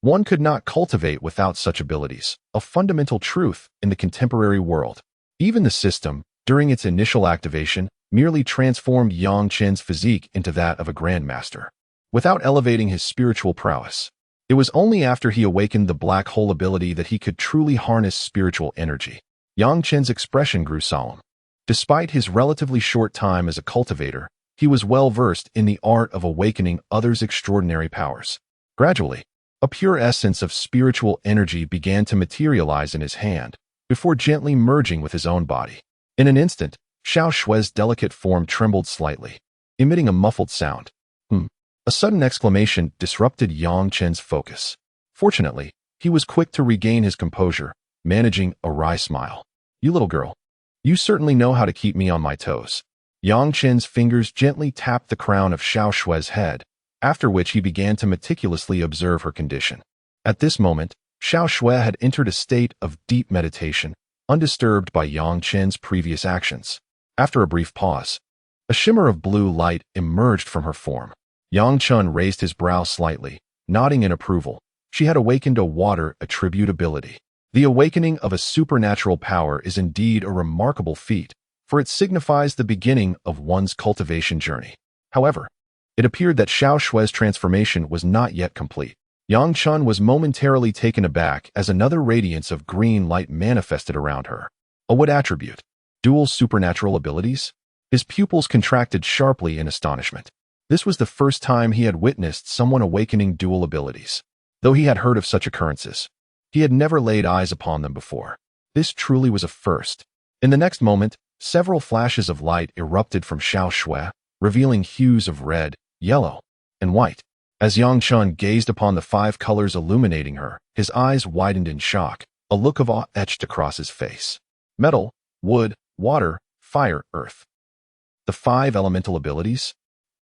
[SPEAKER 1] one could not cultivate without such abilities, a fundamental truth in the contemporary world. Even the system, during its initial activation, merely transformed Yang Chen's physique into that of a Grandmaster, without elevating his spiritual prowess. It was only after he awakened the black hole ability that he could truly harness spiritual energy. Yang Chen's expression grew solemn. Despite his relatively short time as a cultivator, he was well versed in the art of awakening others' extraordinary powers. Gradually, a pure essence of spiritual energy began to materialize in his hand, before gently merging with his own body. In an instant, Xiao Shui's delicate form trembled slightly, emitting a muffled sound. A sudden exclamation disrupted Yang Chen's focus. Fortunately, he was quick to regain his composure, managing a wry smile. "You little girl. You certainly know how to keep me on my toes." Yang Chen's fingers gently tapped the crown of Xiao Shui's head, after which he began to meticulously observe her condition. At this moment, Xiao Shui had entered a state of deep meditation, undisturbed by Yang Chen's previous actions. After a brief pause, a shimmer of blue light emerged from her form. Yang Chen raised his brow slightly, nodding in approval. She had awakened a water attribute ability. The awakening of a supernatural power is indeed a remarkable feat, for it signifies the beginning of one's cultivation journey. However, it appeared that Xiao Shui's transformation was not yet complete. Yang Chen was momentarily taken aback as another radiance of green light manifested around her. A what attribute? Dual supernatural abilities? His pupils contracted sharply in astonishment. This was the first time he had witnessed someone awakening dual abilities. Though he had heard of such occurrences, he had never laid eyes upon them before. This truly was a first. In the next moment, several flashes of light erupted from Xiao Shui, revealing hues of red, yellow, and white. As Yang Chen gazed upon the 5 colors illuminating her, his eyes widened in shock, a look of awe etched across his face. Metal, wood, water, fire, earth. The 5 elemental abilities?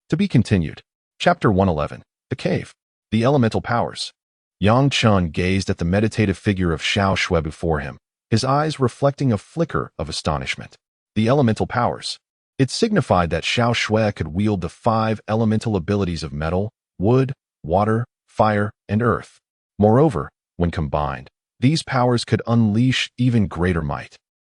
[SPEAKER 1] To be continued. Chapter 111. The Cave. The Elemental Powers. Yang Chen gazed at the meditative figure of Xiao Shui before him, his eyes reflecting a flicker of astonishment. The Elemental Powers. It signified that Xiao Shui could wield the 5 elemental abilities of metal, wood, water, fire, and earth. Moreover, when combined, these powers could unleash even greater might.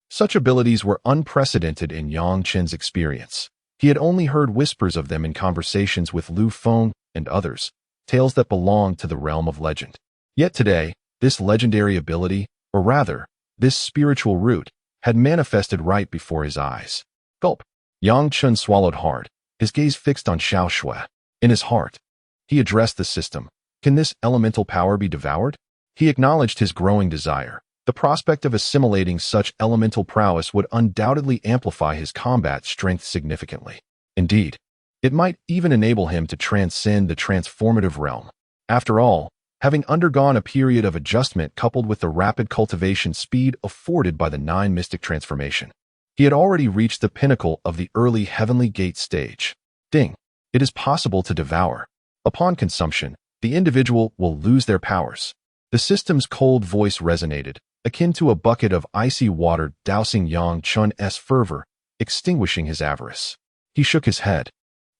[SPEAKER 1] Such abilities were unprecedented in Yang Chen's experience. He had only heard whispers of them in conversations with Lu Feng and others, tales that belonged to the realm of legend. Yet today, this legendary ability, or rather, this spiritual root, had manifested right before his eyes. Gulp. Yang Chen swallowed hard, his gaze fixed on Xiao Shui. In his heart, he addressed the system. Can this elemental power be devoured? He acknowledged his growing desire. The prospect of assimilating such elemental prowess would undoubtedly amplify his combat strength significantly. Indeed, it might even enable him to transcend the transformative realm. After all, having undergone a period of adjustment coupled with the rapid cultivation speed afforded by the 9 mystic transformation, he had already reached the pinnacle of the early heavenly gate stage. Ding! It is possible to devour. Upon consumption, the individual will lose their powers. The system's cold voice resonated, akin to a bucket of icy water dousing Yang Chen's fervor, extinguishing his avarice. He shook his head.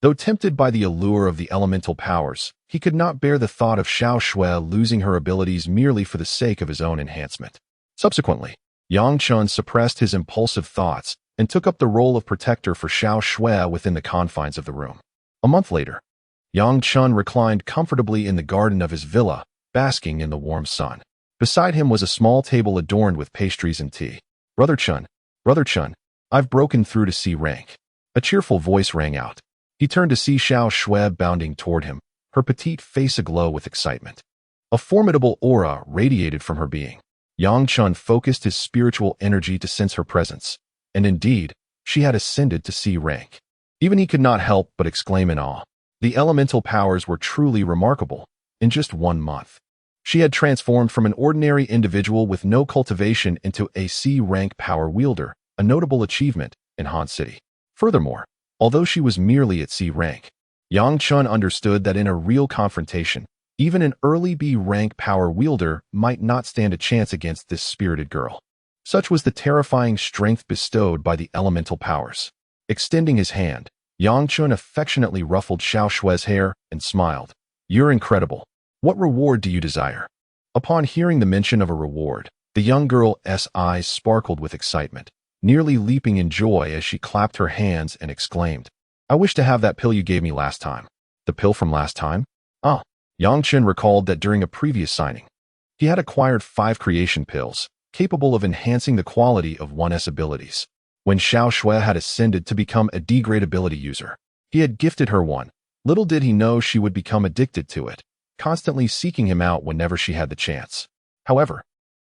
[SPEAKER 1] Though tempted by the allure of the elemental powers, he could not bear the thought of Xiao Shui losing her abilities merely for the sake of his own enhancement. Subsequently, Yang Chen suppressed his impulsive thoughts and took up the role of protector for Xiao Shui within the confines of the room. A month later, Yang Chen reclined comfortably in the garden of his villa, basking in the warm sun. Beside him was a small table adorned with pastries and tea. Brother Chen, I've broken through to C rank." A cheerful voice rang out. He turned to see Xiao Shui bounding toward him, her petite face aglow with excitement. A formidable aura radiated from her being. Yang Chen focused his spiritual energy to sense her presence, and indeed, she had ascended to C rank. Even he could not help but exclaim in awe. The elemental powers were truly remarkable. In just 1 month, she had transformed from an ordinary individual with no cultivation into a C rank power wielder, a notable achievement in Han City. Furthermore, although she was merely at C rank, Yang Chen understood that in a real confrontation, even an early B rank power wielder might not stand a chance against this spirited girl. Such was the terrifying strength bestowed by the elemental powers. Extending his hand, Yang Chen affectionately ruffled Xiao Shui's hair and smiled. "You're incredible. What reward do you desire?" Upon hearing the mention of a reward, the young girl's eyes sparkled with excitement. nearly leaping in joy as she clapped her hands and exclaimed, "I wish to have that pill you gave me last time." The pill from last time? Ah, Chen recalled that during a previous signing, he had acquired 5 creation pills, capable of enhancing the quality of one's abilities. When Xiao Shui had ascended to become a degradability user, he had gifted her one. Little did he know she would become addicted to it, constantly seeking him out whenever she had the chance. However,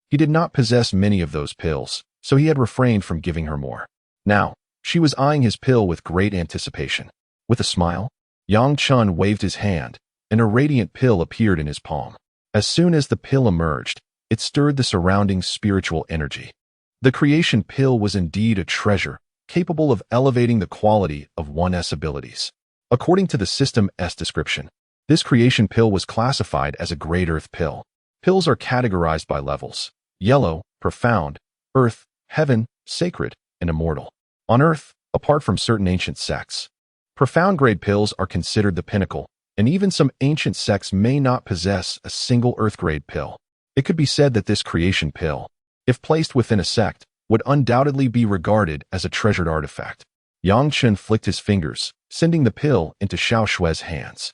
[SPEAKER 1] he did not possess many of those pills, so he had refrained from giving her more. Now, she was eyeing his pill with great anticipation. With a smile, Chen waved his hand, and a radiant pill appeared in his palm. As soon as the pill emerged, it stirred the surrounding spiritual energy. The creation pill was indeed a treasure, capable of elevating the quality of one's abilities. According to the system's description, this creation pill was classified as a Great Earth pill. Pills are categorized by levels: yellow, profound, earth, heaven, sacred, and immortal. On Earth, apart from certain ancient sects, profound grade pills are considered the pinnacle, and even some ancient sects may not possess a single Earth grade pill. It could be said that this creation pill, if placed within a sect, would undoubtedly be regarded as a treasured artifact. Chen flicked his fingers, sending the pill into Xiao Shui's hands.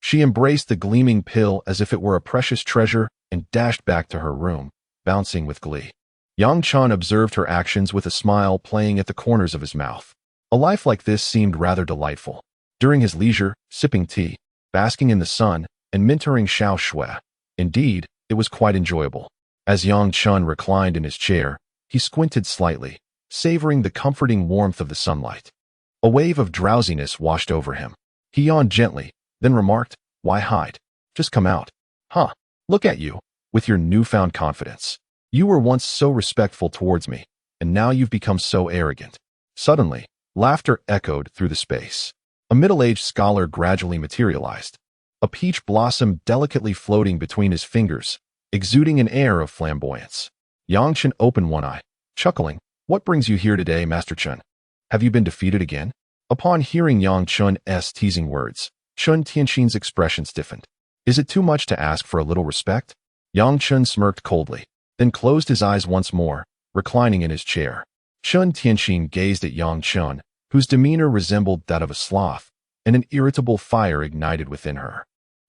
[SPEAKER 1] She embraced the gleaming pill as if it were a precious treasure and dashed back to her room, bouncing with glee. Chen observed her actions with a smile playing at the corners of his mouth. A life like this seemed rather delightful. During his leisure, sipping tea, basking in the sun, and mentoring Xiao Shui. Indeed, it was quite enjoyable. As Chen reclined in his chair, he squinted slightly, savoring the comforting warmth of the sunlight. A wave of drowsiness washed over him. He yawned gently, then remarked, "Why hide? Just come out." "Huh, look at you, with your newfound confidence. You were once so respectful towards me, and now you've become so arrogant." Suddenly, laughter echoed through the space. A middle-aged scholar gradually materialized, a peach blossom delicately floating between his fingers, exuding an air of flamboyance. Chen opened one eye, chuckling, "What brings you here today, Master Chen? Have you been defeated again?" Upon hearing Chen's teasing words, Chen Tianxin's expression stiffened. "Is it too much to ask for a little respect?" Chen smirked coldly, then closed his eyes once more, reclining in his chair. Chen Tianxin gazed at Chen, whose demeanor resembled that of a sloth, and an irritable fire ignited within her.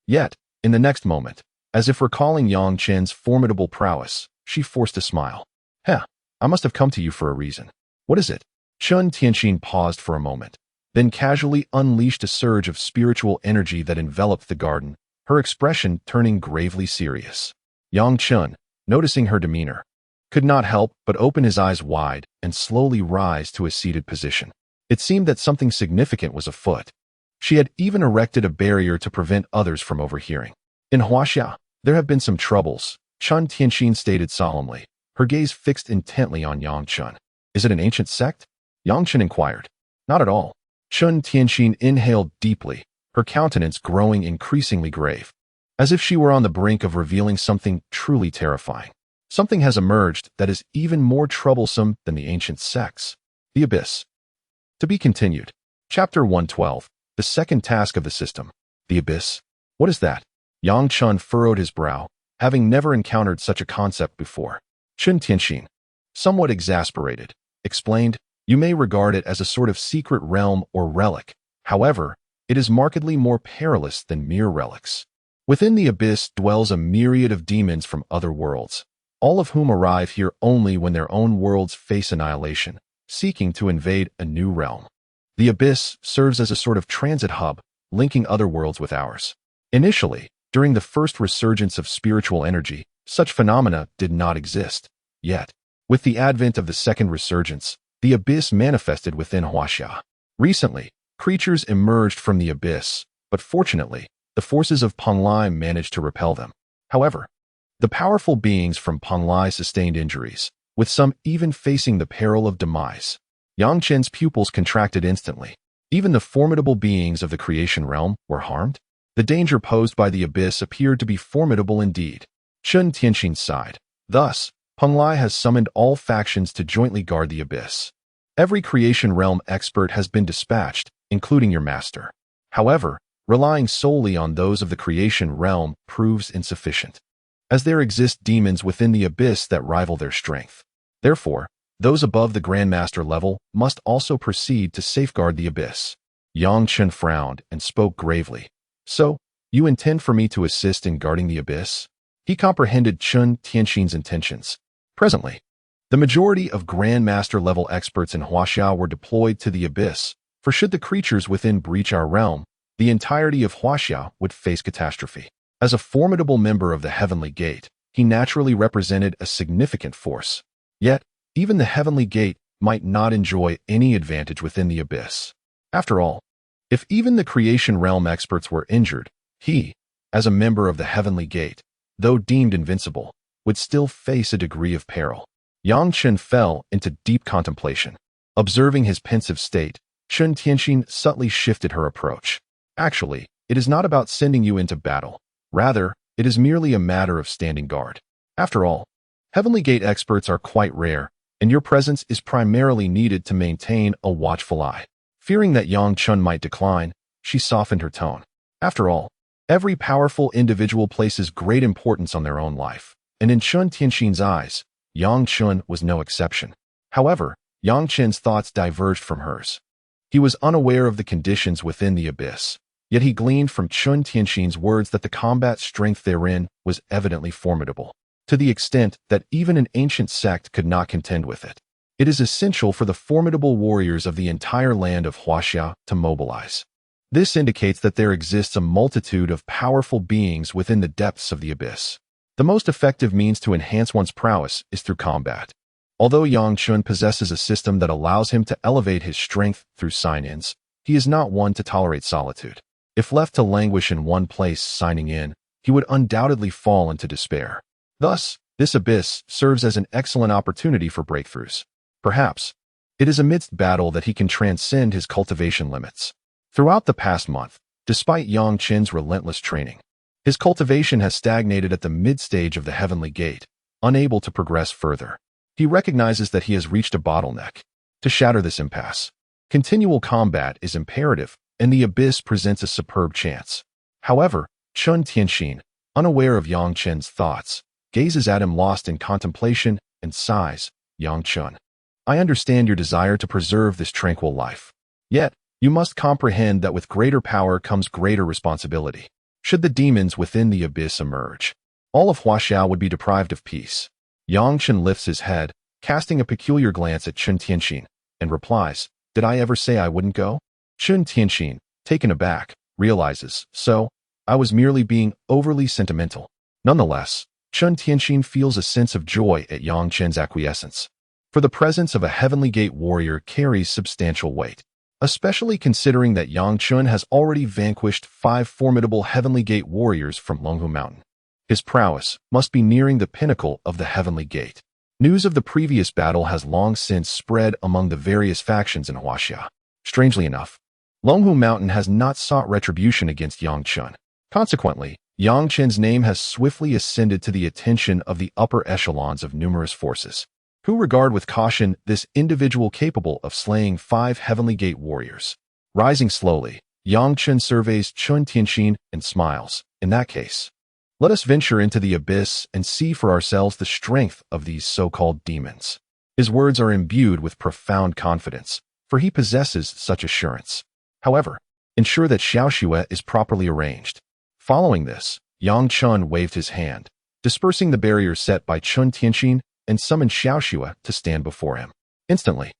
[SPEAKER 1] Yet, in the next moment, as if recalling Chen's formidable prowess, she forced a smile. "Heh, I must have come to you for a reason. What is it?" Chen Tianxin paused for a moment, then casually unleashed a surge of spiritual energy that enveloped the garden, her expression turning gravely serious. Chen, noticing her demeanor, could not help but open his eyes wide and slowly rise to a seated position. It seemed that something significant was afoot. She had even erected a barrier to prevent others from overhearing. "In Huaxia, there have been some troubles," Chen Tianxin stated solemnly, her gaze fixed intently on Chen. "Is it an ancient sect?" Chen inquired. "Not at all." Chen Tianxin inhaled deeply, her countenance growing increasingly grave, as if she were on the brink of revealing something truly terrifying. "Something has emerged that is even more troublesome than the ancient sects. The Abyss." To be continued. Chapter 112. The second task of the system. The Abyss. What is that? Chen furrowed his brow, having never encountered such a concept before. Chen Tianxin, somewhat exasperated, explained, "You may regard it as a sort of secret realm or relic. However, it is markedly more perilous than mere relics. Within the Abyss dwells a myriad of demons from other worlds, all of whom arrive here only when their own worlds face annihilation, seeking to invade a new realm. The Abyss serves as a sort of transit hub, linking other worlds with ours. Initially, during the first resurgence of spiritual energy, such phenomena did not exist. Yet, with the advent of the second resurgence, the Abyss manifested within Huaxia. Recently, creatures emerged from the Abyss, but fortunately, the forces of Panglai managed to repel them. However, the powerful beings from Panglai sustained injuries, with some even facing the peril of demise. Chen's pupils contracted instantly. Even the formidable beings of the creation realm were harmed. The danger posed by the Abyss appeared to be formidable indeed. Chen Tianxin sighed. Thus, Panglai has summoned all factions to jointly guard the Abyss. Every creation realm expert has been dispatched, including your master. However, relying solely on those of the creation realm proves insufficient, as there exist demons within the Abyss that rival their strength. Therefore, Those above the Grandmaster level must also proceed to safeguard the abyss. Chen frowned and spoke gravely. So, you intend for me to assist in guarding the abyss? He comprehended Chen Tianxin's intentions. Presently, the majority of Grandmaster-level experts in Huaxia were deployed to the abyss, for should the creatures within breach our realm, the entirety of Huaxia would face catastrophe. As a formidable member of the Heavenly Gate, he naturally represented a significant force. Yet, even the Heavenly Gate might not enjoy any advantage within the abyss. After all, if even the creation realm experts were injured, he, as a member of the Heavenly Gate, though deemed invincible, would still face a degree of peril. Chen fell into deep contemplation. Observing his pensive state, Chen Tianxin subtly shifted her approach. Actually, it is not about sending you into battle. Rather, it is merely a matter of standing guard. After all, Heavenly Gate experts are quite rare, and your presence is primarily needed to maintain a watchful eye. Fearing that Chen might decline, she softened her tone. After all, every powerful individual places great importance on their own life, and in Chen Tianxin's eyes, Chen was no exception. However, Chen's thoughts diverged from hers. He was unaware of the conditions within the abyss, yet he gleaned from Chen Tianxin's words that the combat strength therein was evidently formidable, to the extent that even an ancient sect could not contend with it. It is essential for the formidable warriors of the entire land of Huaxia to mobilize. This indicates that there exists a multitude of powerful beings within the depths of the abyss. The most effective means to enhance one's prowess is through combat. Although Chen possesses a system that allows him to elevate his strength through sign-ins, he is not one to tolerate solitude. If left to languish in one place signing in, he would undoubtedly fall into despair. Thus, this abyss serves as an excellent opportunity for breakthroughs. Perhaps, it is amidst battle that he can transcend his cultivation limits. Throughout the past month, despite Chen's relentless training, his cultivation has stagnated at the mid-stage of the Heavenly Gate, unable to progress further. He recognizes that he has reached a bottleneck. To shatter this impasse, continual combat is imperative, and the abyss presents a superb chance. However, Chen Tianxin, unaware of Chen's thoughts, gazes at him lost in contemplation and sighs. Chen, I understand your desire to preserve this tranquil life. Yet, you must comprehend that with greater power comes greater responsibility. Should the demons within the abyss emerge, all of Huaxia would be deprived of peace. Chen lifts his head, casting a peculiar glance at Chen Tianxin, and replies, Did I ever say I wouldn't go? Chen Tianxin, taken aback, realizes, so, I was merely being overly sentimental. Nonetheless, Chen Tianxin feels a sense of joy at Chen's acquiescence. For the presence of a Heavenly Gate warrior carries substantial weight, especially considering that Chen has already vanquished 5 formidable Heavenly Gate warriors from Longhu Mountain. His prowess must be nearing the pinnacle of the Heavenly Gate. News of the previous battle has long since spread among the various factions in Huaxia. Strangely enough, Longhu Mountain has not sought retribution against Chen. Consequently, Chen's name has swiftly ascended to the attention of the upper echelons of numerous forces, who regard with caution this individual capable of slaying 5 Heavenly Gate warriors. Rising slowly, Chen surveys Chen Tianxin and smiles. In that case, let us venture into the abyss and see for ourselves the strength of these so-called demons. His words are imbued with profound confidence, for he possesses such assurance. However, ensure that Xiaoxue is properly arranged. Following this, Chen waved his hand, dispersing the barrier set by Chen Tianxin, and summoned Xiaoxue to stand before him. Instantly,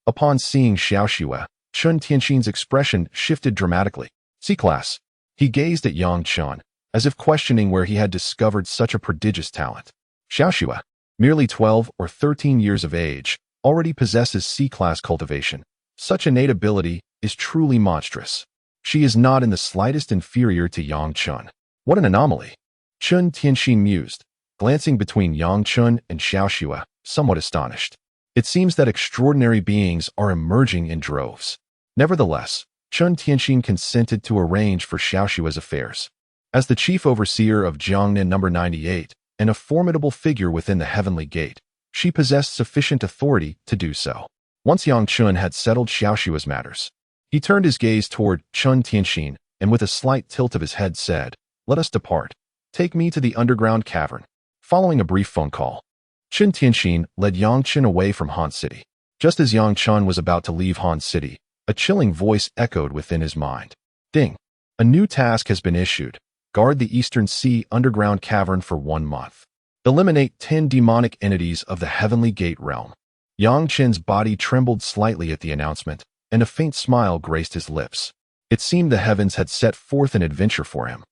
[SPEAKER 1] upon seeing Xiaoxue, Chen Tianxin's expression shifted dramatically. C-class. He gazed at Chen, as if questioning where he had discovered such a prodigious talent. Xiaoxue, merely 12 or 13 years of age, already possesses C-class cultivation. Such innate ability is truly monstrous. She is not in the slightest inferior to Chen. What an anomaly! Chen Tianxin mused, glancing between Chen and Xiaoxue, somewhat astonished. It seems that extraordinary beings are emerging in droves. Nevertheless, Chen Tianxin consented to arrange for Xiaoxue's affairs. As the chief overseer of Jiangnan No. 98 and a formidable figure within the Heavenly Gate, she possessed sufficient authority to do so. Once Chen had settled Xiaoxue's matters, he turned his gaze toward Chen Tianxin and with a slight tilt of his head said, Let us depart. Take me to the underground cavern. Following a brief phone call, Chen Tianxin led Yang Chen away from Han City. Just as Yang Chen was about to leave Han City, a chilling voice echoed within his mind. Ding! A new task has been issued. Guard the Eastern Sea underground cavern for 1 month. Eliminate 10 demonic entities of the Heavenly Gate realm. Yang Chen's body trembled slightly at the announcement, and a faint smile graced his lips. It seemed the heavens had set forth an adventure for him.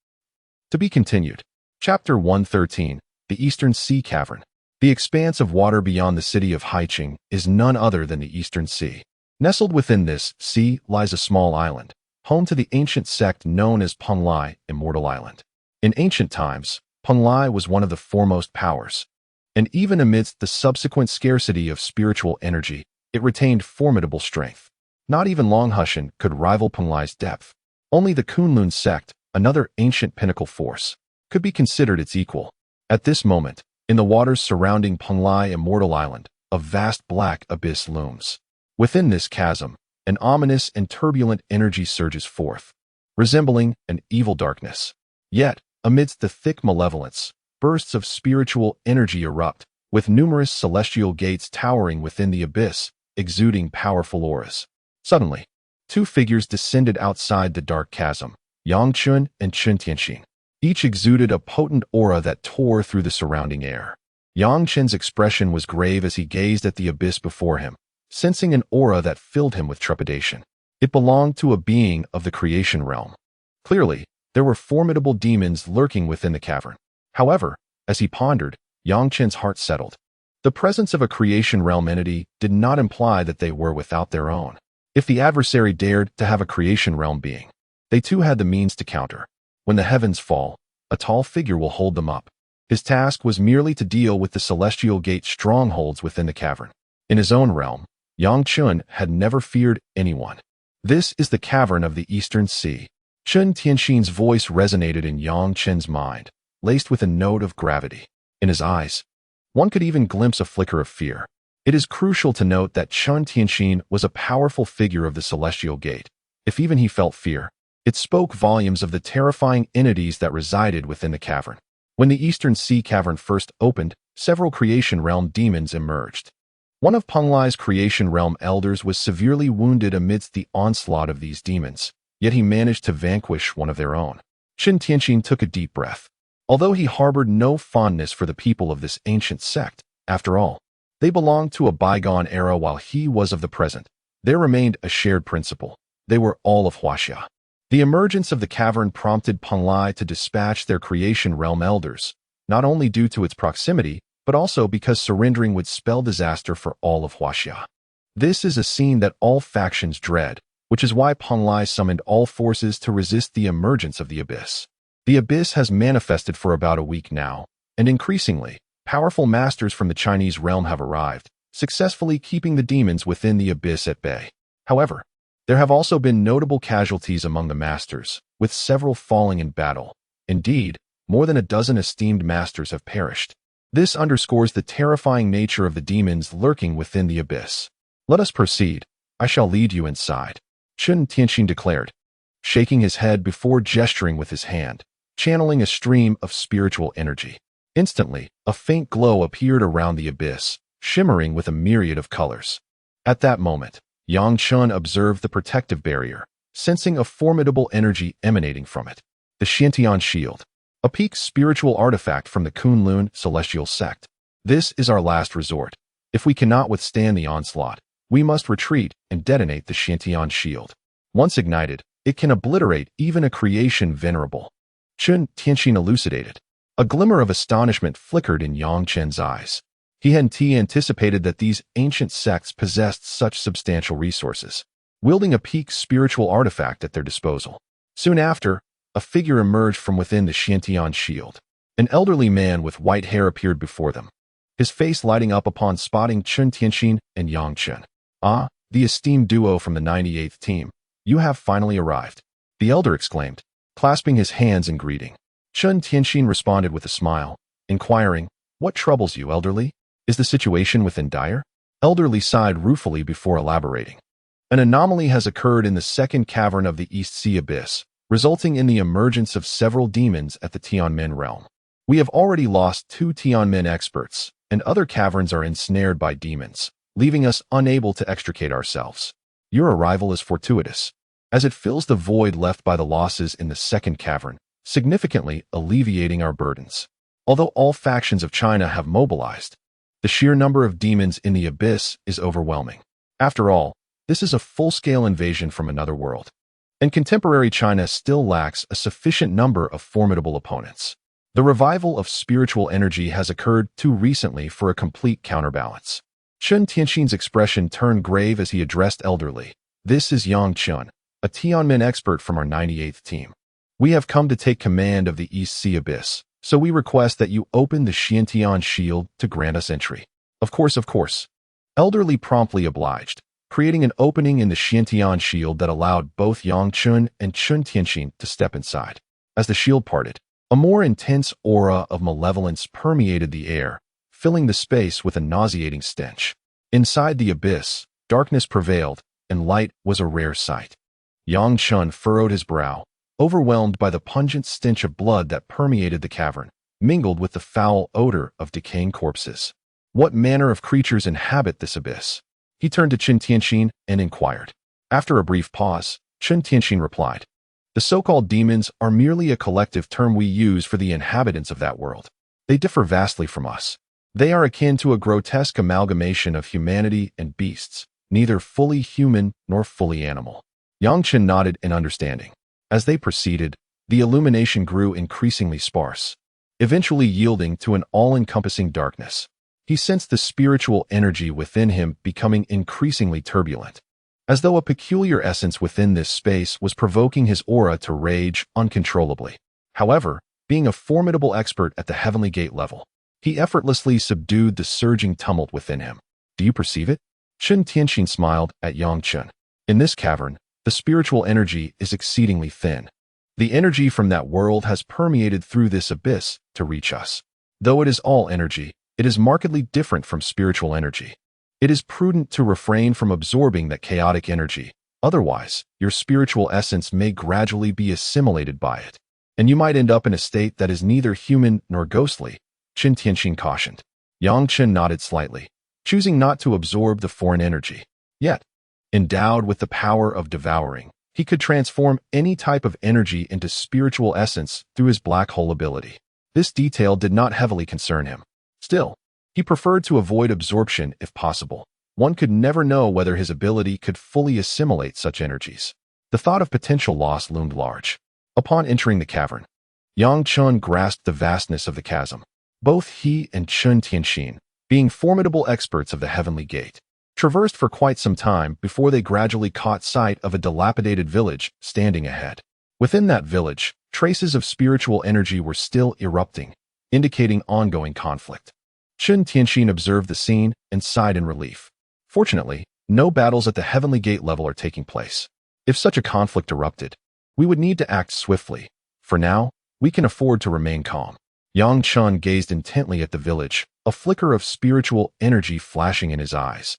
[SPEAKER 1] To be continued. Chapter 113, The Eastern Sea Cavern. The expanse of water beyond the city of Haiqing is none other than the Eastern Sea. Nestled within this sea lies a small island, home to the ancient sect known as Penglai, Immortal Island. In ancient times, Penglai was one of the foremost powers, and even amidst the subsequent scarcity of spiritual energy, it retained formidable strength. Not even Longhushan could rival Penglai's depth. Only the Kunlun sect, another ancient pinnacle force, could be considered its equal. At this moment, in the waters surrounding Penglai Immortal Island, a vast black abyss looms. Within this chasm, an ominous and turbulent energy surges forth, resembling an evil darkness. Yet, amidst the thick malevolence, bursts of spiritual energy erupt, with numerous celestial gates towering within the abyss, exuding powerful auras. Suddenly, 2 figures descended outside the dark chasm, Yang Chen and Chen Tianxin. Each exuded a potent aura that tore through the surrounding air. Yang Chen's expression was grave as he gazed at the abyss before him, sensing an aura that filled him with trepidation. It belonged to a being of the creation realm. Clearly, there were formidable demons lurking within the cavern. However, as he pondered, Yang Chen's heart settled. The presence of a creation realm entity did not imply that they were without their own. If the adversary dared to have a creation realm being, they too had the means to counter. When the heavens fall, a tall figure will hold them up. His task was merely to deal with the celestial gate strongholds within the cavern. In his own realm, Yang Chen had never feared anyone. This is the cavern of the Eastern Sea. Chen Tianxin's voice resonated in Yang Chen's mind, laced with a note of gravity. In his eyes, one could even glimpse a flicker of fear. It is crucial to note that Chen Tianxin was a powerful figure of the celestial gate. If even he felt fear, it spoke volumes of the terrifying entities that resided within the cavern. When the Eastern Sea Cavern first opened, several creation realm demons emerged. One of Penglai's creation realm elders was severely wounded amidst the onslaught of these demons, yet he managed to vanquish one of their own. Chen Tianxin took a deep breath. Although he harbored no fondness for the people of this ancient sect, after all, they belonged to a bygone era while he was of the present, there remained a shared principle. They were all of Huaxia. The emergence of the cavern prompted Penglai to dispatch their creation realm elders, not only due to its proximity, but also because surrendering would spell disaster for all of Huaxia. This is a scene that all factions dread, which is why Penglai summoned all forces to resist the emergence of the abyss. The abyss has manifested for about a week now, and increasingly, powerful masters from the Chinese realm have arrived, successfully keeping the demons within the abyss at bay. However, there have also been notable casualties among the masters, with several falling in battle. Indeed, more than a dozen esteemed masters have perished. This underscores the terrifying nature of the demons lurking within the abyss. Let us proceed. I shall lead you inside, Chen Tianxin declared, shaking his head before gesturing with his hand, channeling a stream of spiritual energy. Instantly, a faint glow appeared around the abyss, shimmering with a myriad of colors. At that moment, Yang Chen observed the protective barrier, sensing a formidable energy emanating from it. The Xiantian Shield, a peak spiritual artifact from the Kunlun celestial sect. This is our last resort. If we cannot withstand the onslaught, we must retreat and detonate the Xiantian Shield. Once ignited, it can obliterate even a creation venerable. Chen Tianxin elucidated. A glimmer of astonishment flickered in Yang Chen's eyes. He hadn't anticipated that these ancient sects possessed such substantial resources, wielding a peak spiritual artifact at their disposal. Soon after, a figure emerged from within the Xiantian Shield. An elderly man with white hair appeared before them, his face lighting up upon spotting Chen Tianxin and Yang Chen. Ah, the esteemed duo from the 98th team, you have finally arrived, the elder exclaimed, clasping his hands in greeting. Chen Tianxin responded with a smile, inquiring, "What troubles you, elderly? Is the situation within dire?" Elderly sighed ruefully before elaborating. An anomaly has occurred in the second cavern of the East Sea Abyss, resulting in the emergence of several demons at the Tianmen realm. We have already lost 2 Tianmen experts, and other caverns are ensnared by demons, leaving us unable to extricate ourselves. Your arrival is fortuitous, as it fills the void left by the losses in the second cavern, significantly alleviating our burdens. Although all factions of China have mobilized, the sheer number of demons in the abyss is overwhelming. After all, this is a full-scale invasion from another world, and contemporary China still lacks a sufficient number of formidable opponents. The revival of spiritual energy has occurred too recently for a complete counterbalance. Chen Tianxin's expression turned grave as he addressed elderly. This is Yang Chen, a Tianmen expert from our 98th team. We have come to take command of the East Sea Abyss, so we request that you open the Xiantian shield to grant us entry. Of course. Elderly promptly obliged, creating an opening in the Xiantian shield that allowed both Yang Chen and Chen Tianxin to step inside. As the shield parted, a more intense aura of malevolence permeated the air, filling the space with a nauseating stench. Inside the abyss, darkness prevailed, and light was a rare sight. Yang Chen furrowed his brow, overwhelmed by the pungent stench of blood that permeated the cavern, mingled with the foul odor of decaying corpses. What manner of creatures inhabit this abyss? He turned to Chen Tianxin and inquired. After a brief pause, Chen Tianxin replied, "The so-called demons are merely a collective term we use for the inhabitants of that world. They differ vastly from us. They are akin to a grotesque amalgamation of humanity and beasts, neither fully human nor fully animal." Yang Chen nodded in understanding. As they proceeded, the illumination grew increasingly sparse, eventually yielding to an all-encompassing darkness. He sensed the spiritual energy within him becoming increasingly turbulent, as though a peculiar essence within this space was provoking his aura to rage uncontrollably. However, being a formidable expert at the Heavenly Gate level, he effortlessly subdued the surging tumult within him. Do you perceive it? Chen Tianxin smiled at Yang Chen. In this cavern, the spiritual energy is exceedingly thin. The energy from that world has permeated through this abyss to reach us. Though it is all energy, it is markedly different from spiritual energy. It is prudent to refrain from absorbing that chaotic energy. Otherwise, your spiritual essence may gradually be assimilated by it, and you might end up in a state that is neither human nor ghostly, Chen Tianxin cautioned. Yang Chen nodded slightly, choosing not to absorb the foreign energy. Yet, endowed with the power of devouring, he could transform any type of energy into spiritual essence through his black hole ability. This detail did not heavily concern him. Still, he preferred to avoid absorption if possible. One could never know whether his ability could fully assimilate such energies. The thought of potential loss loomed large. Upon entering the cavern, Yang Chen grasped the vastness of the chasm. Both he and Chen Tianxin, being formidable experts of the Heavenly Gate, traversed for quite some time before they gradually caught sight of a dilapidated village standing ahead. Within that village, traces of spiritual energy were still erupting, indicating ongoing conflict. Chen Tianxin observed the scene and sighed in relief. Fortunately, no battles at the Heavenly Gate level are taking place. If such a conflict erupted, we would need to act swiftly. For now, we can afford to remain calm. Yang Chen gazed intently at the village, a flicker of spiritual energy flashing in his eyes,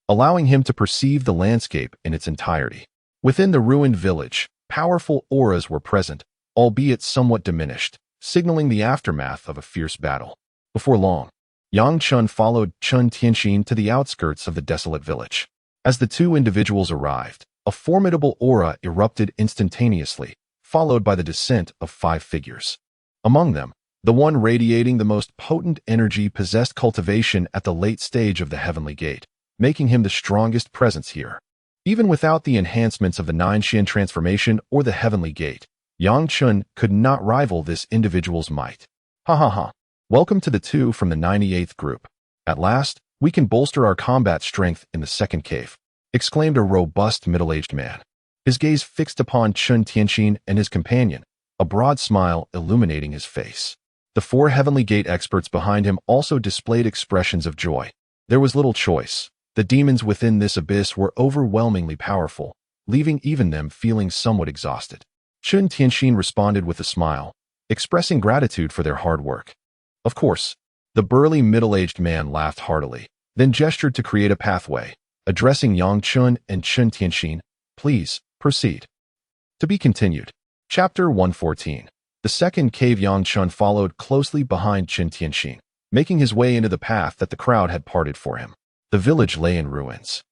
[SPEAKER 1] allowing him to perceive the landscape in its entirety. Within the ruined village, powerful auras were present, albeit somewhat diminished, signaling the aftermath of a fierce battle. Before long, Yang Chen followed Chen Tianxin to the outskirts of the desolate village. As the two individuals arrived, a formidable aura erupted instantaneously, followed by the descent of 5 figures. Among them, the one radiating the most potent energy possessed cultivation at the late stage of the Heavenly Gate, making him the strongest presence here. Even without the enhancements of the Nine Xian transformation or the Heavenly Gate, Yang Chen could not rival this individual's might. Ha. Welcome to the two from the 98th group. At last, we can bolster our combat strength in the second cave, exclaimed a robust middle-aged man. His gaze fixed upon Chen Tianxin and his companion, a broad smile illuminating his face. The 4 Heavenly Gate experts behind him also displayed expressions of joy. There was little choice. The demons within this abyss were overwhelmingly powerful, leaving even them feeling somewhat exhausted. Chen Tianxin responded with a smile, expressing gratitude for their hard work. Of course, the burly middle-aged man laughed heartily, then gestured to create a pathway, addressing Yang Chen and Chen Tianxin. Please, proceed. To be continued. Chapter 114. The second cave. Yang Chen followed closely behind Chen Tianxin, making his way into the path that the crowd had parted for him. The village lay in ruins,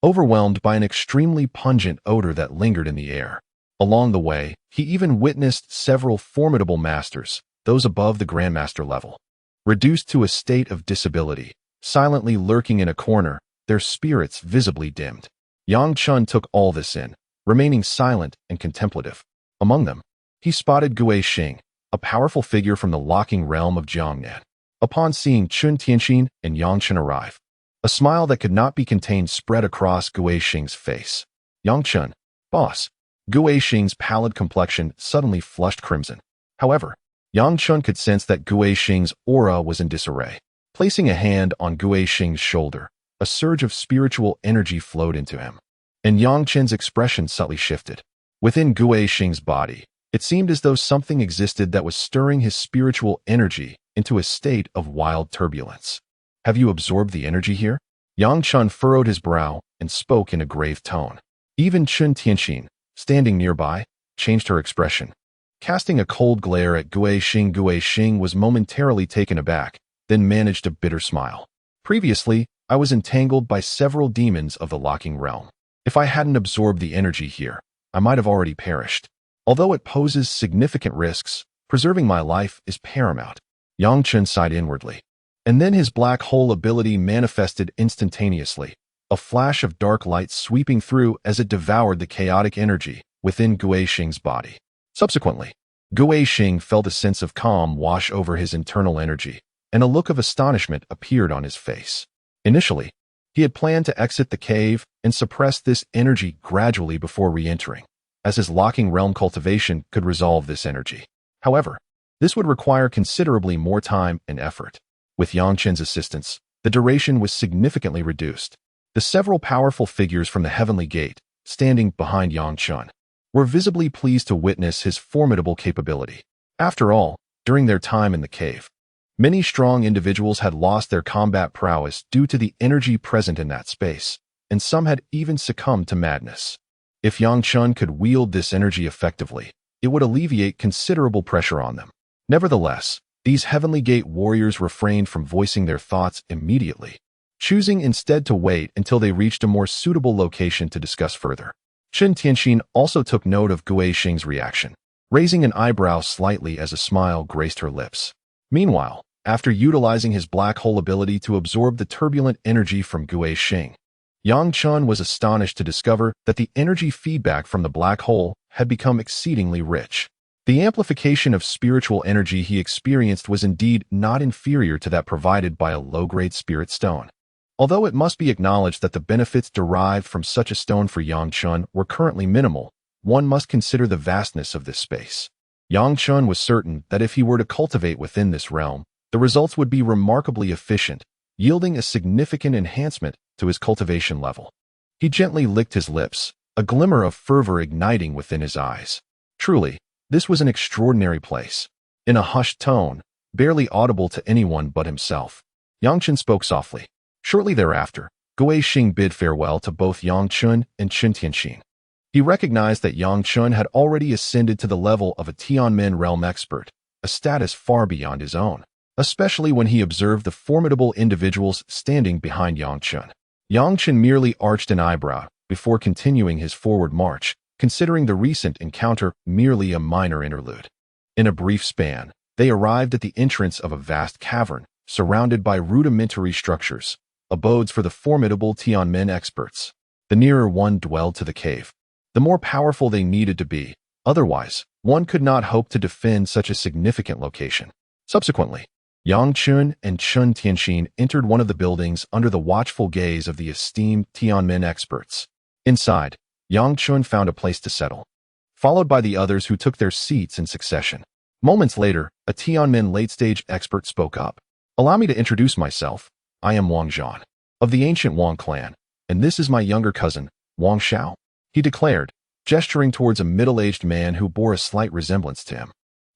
[SPEAKER 1] overwhelmed by an extremely pungent odor that lingered in the air. Along the way, he even witnessed several formidable masters, those above the Grandmaster level, reduced to a state of disability, silently lurking in a corner, their spirits visibly dimmed. Yang Chen took all this in, remaining silent and contemplative. Among them, he spotted Gui Xing, a powerful figure from the locking realm of Jiangnan. Upon seeing Chen Tianxin and Yang Chen arrive, a smile that could not be contained spread across Gui Xing's face. Yang Chen, boss. Gui Xing's pallid complexion suddenly flushed crimson. However, Yang Chen could sense that Gui Xing's aura was in disarray. Placing a hand on Gui Xing's shoulder, a surge of spiritual energy flowed into him, and Yang Chen's expression subtly shifted. Within Gui Xing's body, it seemed as though something existed that was stirring his spiritual energy into a state of wild turbulence. Have you absorbed the energy here? Yang Chen furrowed his brow and spoke in a grave tone. Even Chen Tianxin, standing nearby, changed her expression. Casting a cold glare at Gui Xing was momentarily taken aback, then managed a bitter smile. Previously, I was entangled by several demons of the locking realm. If I hadn't absorbed the energy here, I might have already perished. Although it poses significant risks, preserving my life is paramount. Yang Chen sighed inwardly. And then his black hole ability manifested instantaneously, a flash of dark light sweeping through as it devoured the chaotic energy within Gui Xing's body. Subsequently, Gui Xing felt a sense of calm wash over his internal energy, and a look of astonishment appeared on his face. Initially, he had planned to exit the cave and suppress this energy gradually before re-entering, as his locking realm cultivation could resolve this energy. However, this would require considerably more time and effort. With Yang Chen's assistance, the duration was significantly reduced. The several powerful figures from the Heavenly Gate, standing behind Yang Chen, were visibly pleased to witness his formidable capability. After all, during their time in the cave, many strong individuals had lost their combat prowess due to the energy present in that space, and some had even succumbed to madness. If Yang Chen could wield this energy effectively, it would alleviate considerable pressure on them. Nevertheless, these Heavenly Gate warriors refrained from voicing their thoughts immediately, choosing instead to wait until they reached a more suitable location to discuss further. Chen Tianxin also took note of Gui Xing's reaction, raising an eyebrow slightly as a smile graced her lips. Meanwhile, after utilizing his black hole ability to absorb the turbulent energy from Gui Xing, Yang Chen was astonished to discover that the energy feedback from the black hole had become exceedingly rich. The amplification of spiritual energy he experienced was indeed not inferior to that provided by a low-grade spirit stone. Although it must be acknowledged that the benefits derived from such a stone for Yang Chen were currently minimal, one must consider the vastness of this space. Yang Chen was certain that if he were to cultivate within this realm, the results would be remarkably efficient, yielding a significant enhancement to his cultivation level. He gently licked his lips, a glimmer of fervor igniting within his eyes. Truly, this was an extraordinary place. In a hushed tone, barely audible to anyone but himself, Yang Chen spoke softly. Shortly thereafter, Gui Xing bid farewell to both Yang Chen and Chen Tianxin. He recognized that Yang Chen had already ascended to the level of a Tianmen realm expert, a status far beyond his own, especially when he observed the formidable individuals standing behind Yang Chen. Yang Chen merely arched an eyebrow before continuing his forward march, considering the recent encounter merely a minor interlude. In a brief span, they arrived at the entrance of a vast cavern, surrounded by rudimentary structures, abodes for the formidable Tianmen experts. The nearer one dwelled to the cave, the more powerful they needed to be, otherwise, one could not hope to defend such a significant location. Subsequently, Yang Chen and Chen Tianxin entered one of the buildings under the watchful gaze of the esteemed Tianmen experts. Inside, Yang Chen found a place to settle, followed by the others who took their seats in succession. Moments later, a Tianmen late-stage expert spoke up. "Allow me to introduce myself. I am Wang Zhan, of the ancient Wang clan, and this is my younger cousin, Wang Xiao," he declared, gesturing towards a middle-aged man who bore a slight resemblance to him.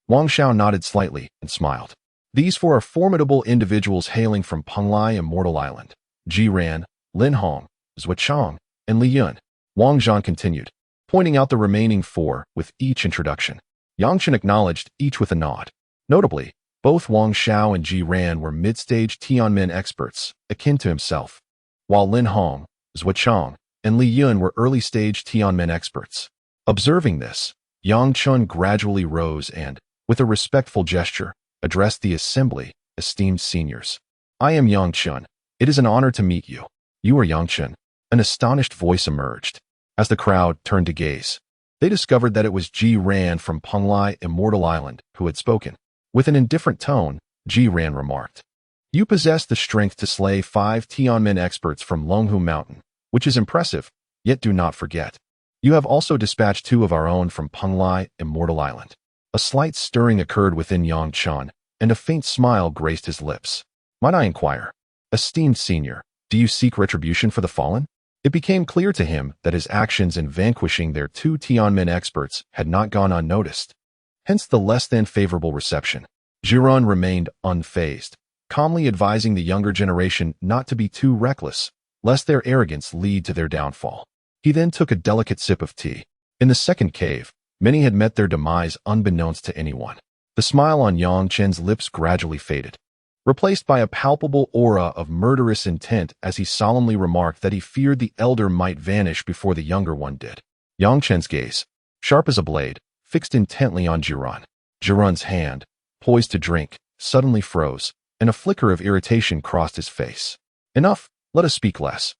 [SPEAKER 1] Wang Xiao nodded slightly and smiled. "These four are formidable individuals hailing from Penglai Immortal Island: Jiran, Lin Hong, Zhuchang, and Li Yun." Wang Zhan continued, pointing out the remaining four with each introduction. Yang Chen acknowledged each with a nod. Notably, Both Wang Xiao and Ji Ran were mid-stage Tianmen experts, akin to himself, while Lin Hong, Zhou Chang, and Li Yun were early-stage Tianmen experts. Observing this, Yang Chun gradually rose and, with a respectful gesture, addressed the assembly, esteemed seniors. I am Yang Chun. It is an honor to meet you. You are Yang Chun. An astonished voice emerged. As the crowd turned to gaze, they discovered that it was Ji Ran from Penglai Immortal Island who had spoken. With an indifferent tone, Ji Ran remarked, "You possess the strength to slay 5 Tianmen experts from Longhu Mountain, which is impressive, yet do not forget. You have also dispatched 2 of our own from Penglai Immortal Island." A slight stirring occurred within Yang Chun, and a faint smile graced his lips. "Might I inquire, esteemed senior, do you seek retribution for the fallen?" It became clear to him that his actions in vanquishing their 2 Tianmen experts had not gone unnoticed. Hence the less than favorable reception. Jiran remained unfazed, calmly advising the younger generation not to be too reckless, lest their arrogance lead to their downfall. He then took a delicate sip of tea. In the second cave, many had met their demise unbeknownst to anyone. The smile on Yang Chen's lips gradually faded, replaced by a palpable aura of murderous intent as he solemnly remarked that he feared the elder might vanish before the younger one did. Yang Chen's gaze, sharp as a blade, fixed intently on Jiran. Jiran's hand, poised to drink, suddenly froze, and a flicker of irritation crossed his face. "Enough, let us speak less,"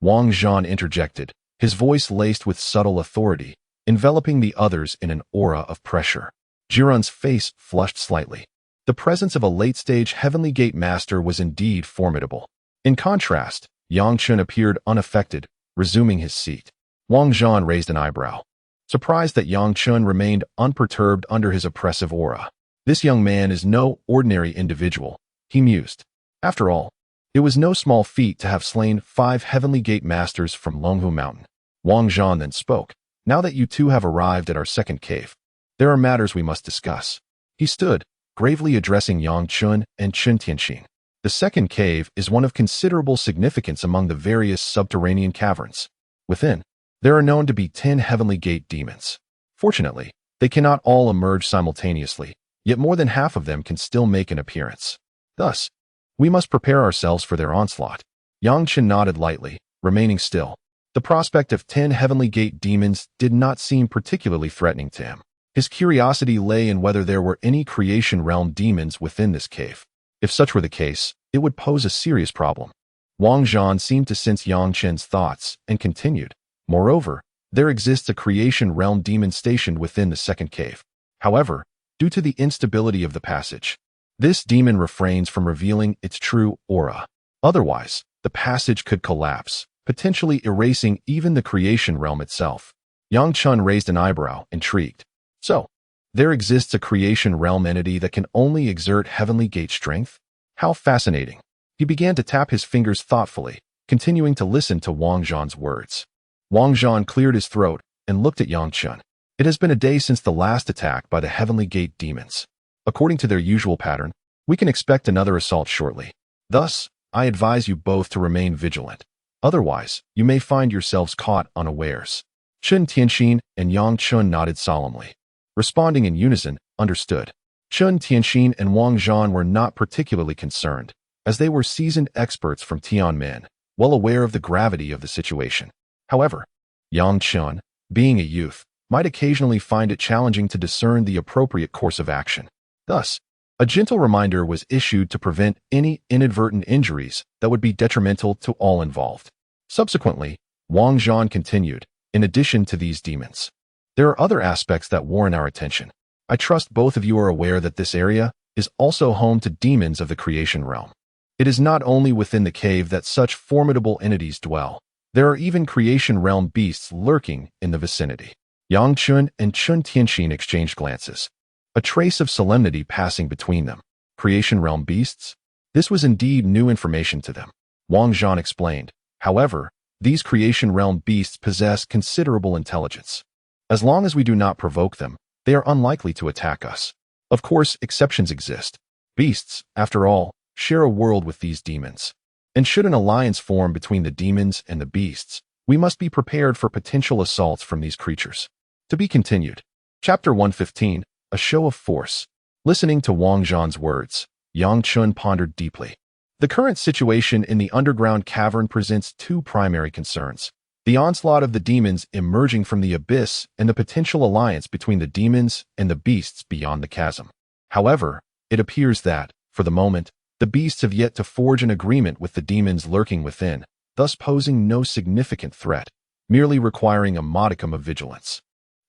[SPEAKER 1] Wang Zhan interjected, his voice laced with subtle authority, enveloping the others in an aura of pressure. Jiran's face flushed slightly. The presence of a late-stage Heavenly Gate Master was indeed formidable. In contrast, Yang Chun appeared unaffected, resuming his seat. Wang Zhan raised an eyebrow, surprised that Yang Chun remained unperturbed under his oppressive aura. This young man is no ordinary individual, he mused. After all, it was no small feat to have slain 5 Heavenly Gate Masters from Longhu Mountain. Wang Zhan then spoke. "Now that you 2 have arrived at our second cave, there are matters we must discuss." He stood, gravely addressing Yang Chun and Chen Tianxin. "The second cave is one of considerable significance among the various subterranean caverns. Within, there are known to be 10 Heavenly Gate demons. Fortunately, they cannot all emerge simultaneously, yet more than half of them can still make an appearance. Thus, we must prepare ourselves for their onslaught." Yang Chen nodded lightly, remaining still. The prospect of 10 Heavenly Gate demons did not seem particularly threatening to him. His curiosity lay in whether there were any creation realm demons within this cave. If such were the case, it would pose a serious problem. Wang Zhan seemed to sense Yang Chen's thoughts and continued, "Moreover, there exists a creation realm demon stationed within the second cave. However, due to the instability of the passage, this demon refrains from revealing its true aura. Otherwise, the passage could collapse, potentially erasing even the creation realm itself." Yang Chun raised an eyebrow, intrigued. "So, there exists a creation realm entity that can only exert Heavenly Gate strength? How fascinating." He began to tap his fingers thoughtfully, continuing to listen to Wang Zhan's words. Wang Zhan cleared his throat and looked at Yang Chun. "It has been a day since the last attack by the Heavenly Gate demons. According to their usual pattern, we can expect another assault shortly. Thus, I advise you both to remain vigilant. Otherwise, you may find yourselves caught unawares." Chen Tianxin and Yang Chun nodded solemnly, responding in unison, "Understood." Chen Tianxin and Wang Zhan were not particularly concerned, as they were seasoned experts from Tianmen, well aware of the gravity of the situation. However, Yang Chun, being a youth, might occasionally find it challenging to discern the appropriate course of action. Thus, a gentle reminder was issued to prevent any inadvertent injuries that would be detrimental to all involved. Subsequently, Wang Zhan continued, "In addition to these demons, there are other aspects that warrant our attention. I trust both of you are aware that this area is also home to demons of the creation realm. It is not only within the cave that such formidable entities dwell. There are even creation realm beasts lurking in the vicinity." Yang Chun and Chen Tianxin exchanged glances, a trace of solemnity passing between them. Creation realm beasts? This was indeed new information to them. Wang Zhan explained, "However, these creation realm beasts possess considerable intelligence. As long as we do not provoke them, they are unlikely to attack us. Of course, exceptions exist. Beasts, after all, share a world with these demons. And should an alliance form between the demons and the beasts, we must be prepared for potential assaults from these creatures." To be continued. Chapter 115, A Show of Force. Listening to Wang Zhan's words, Yang Chun pondered deeply. The current situation in the underground cavern presents two primary concerns: the onslaught of the demons emerging from the abyss and the potential alliance between the demons and the beasts beyond the chasm. However, it appears that, for the moment, the beasts have yet to forge an agreement with the demons lurking within, thus posing no significant threat, merely requiring a modicum of vigilance.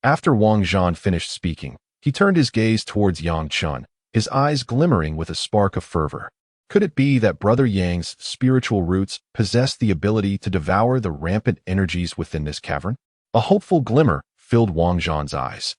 [SPEAKER 1] After Wang Zhan finished speaking, he turned his gaze towards Yang Chun, his eyes glimmering with a spark of fervor. Could it be that Brother Yang's spiritual roots possessed the ability to devour the rampant energies within this cavern? A hopeful glimmer filled Wang Zhan's eyes.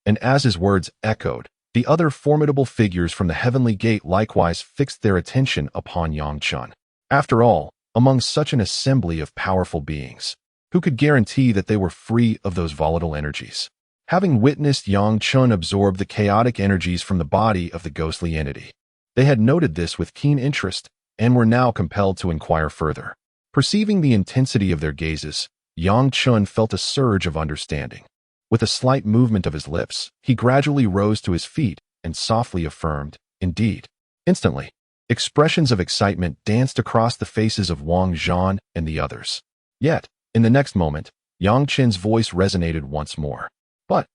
[SPEAKER 1] And as his words echoed, the other formidable figures from the heavenly gate likewise fixed their attention upon Yang Chun. After all, among such an assembly of powerful beings, who could guarantee that they were free of those volatile energies? Having witnessed Yang Chun absorb the chaotic energies from the body of the ghostly entity, they had noted this with keen interest and were now compelled to inquire further. Perceiving the intensity of their gazes, Yang Chun felt a surge of understanding. With a slight movement of his lips, he gradually rose to his feet and softly affirmed, "Indeed." Instantly, expressions of excitement danced across the faces of Wang Zhan and the others. Yet, in the next moment, Yang Chen's voice resonated once more. "But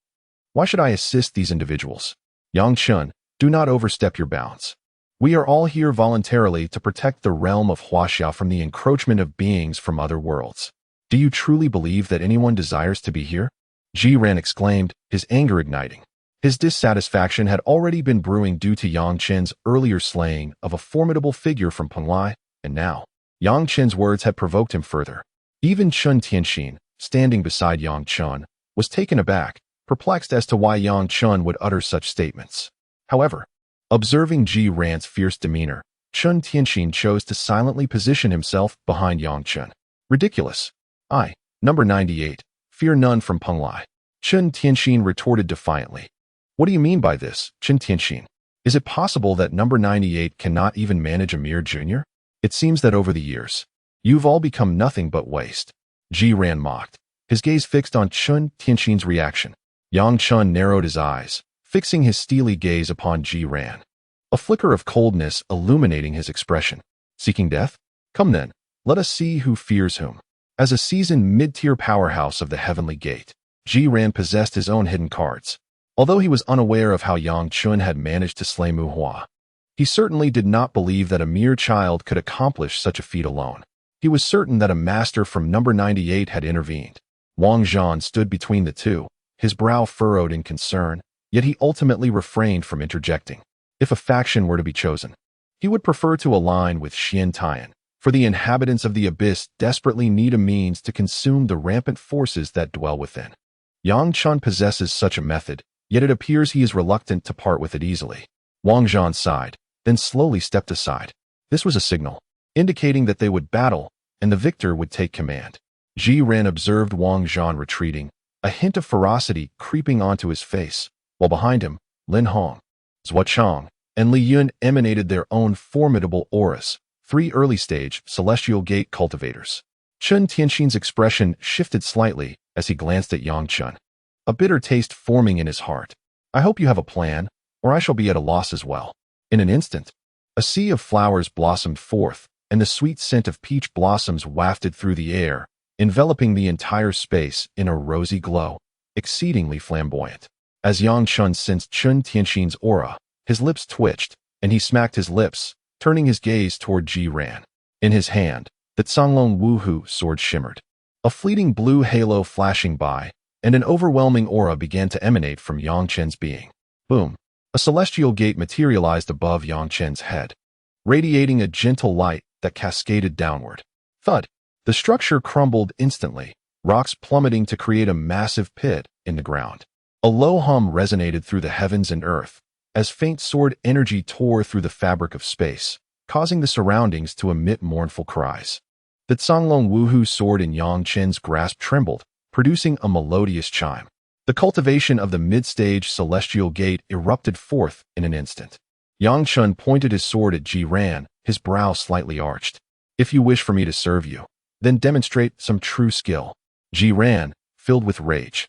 [SPEAKER 1] why should I assist these individuals? Yang Chun, do not overstep your bounds. We are all here voluntarily to protect the realm of Huaxia from the encroachment of beings from other worlds. Do you truly believe that anyone desires to be here?" Ji Ran exclaimed, his anger igniting. His dissatisfaction had already been brewing due to Yang Chen's earlier slaying of a formidable figure from Penglai, and now, Yang Chen's words had provoked him further. Even Chun Tianxin, standing beside Yang Chun, was taken aback, perplexed as to why Yang Chun would utter such statements. However, observing Ji Ran's fierce demeanor, Chun Tianxin chose to silently position himself behind Yang Chun. "Ridiculous. I, number 98, fear none from Penglai," Chun Tianxin retorted defiantly. "What do you mean by this, Chun Tianxin? Is it possible that number 98 cannot even manage a mere junior? It seems that over the years, you've all become nothing but waste." Ji Ran mocked, his gaze fixed on Chun Tianxin's reaction. Yang Chun narrowed his eyes, fixing his steely gaze upon Ji Ran, a flicker of coldness illuminating his expression. "Seeking death? Come then, let us see who fears whom." As a seasoned mid-tier powerhouse of the Heavenly Gate, Ji Ran possessed his own hidden cards. Although he was unaware of how Yang Chun had managed to slay Mu Hua, he certainly did not believe that a mere child could accomplish such a feat alone. He was certain that a master from number 98 had intervened. Wang Zhan stood between the two, his brow furrowed in concern, yet he ultimately refrained from interjecting. If a faction were to be chosen, he would prefer to align with Xian Tian, for the inhabitants of the abyss desperately need a means to consume the rampant forces that dwell within. Yang Chun possesses such a method, yet it appears he is reluctant to part with it easily. Wang Zhan sighed, then slowly stepped aside. This was a signal, indicating that they would battle, and the victor would take command. Ji Ran observed Wang Zhan retreating, a hint of ferocity creeping onto his face, while behind him, Lin Hong, Zhua Chang, and Li Yun emanated their own formidable auras, 3 early-stage celestial gate cultivators. Chun Tianxin's expression shifted slightly as he glanced at Yang Chun, a bitter taste forming in his heart. "I hope you have a plan, or I shall be at a loss as well." In an instant, a sea of flowers blossomed forth, and the sweet scent of peach blossoms wafted through the air, enveloping the entire space in a rosy glow, exceedingly flamboyant. As Yang Chun sensed Chun Tianxin's aura, his lips twitched, and he smacked his lips, turning his gaze toward Ji Ran. In his hand, the Canglong Wuhu sword shimmered, a fleeting blue halo flashing by, and an overwhelming aura began to emanate from Yang Chen's being. Boom! A celestial gate materialized above Yang Chen's head, radiating a gentle light that cascaded downward. Thud! The structure crumbled instantly, rocks plummeting to create a massive pit in the ground. A low hum resonated through the heavens and earth, as faint sword energy tore through the fabric of space, causing the surroundings to emit mournful cries. The Canglong Wuhu sword in Yang Chen's grasp trembled, producing a melodious chime. The cultivation of the mid-stage celestial gate erupted forth in an instant. Yang Chun pointed his sword at Ji Ran, his brow slightly arched. "If you wish for me to serve you, then demonstrate some true skill." Ji Ran, filled with rage,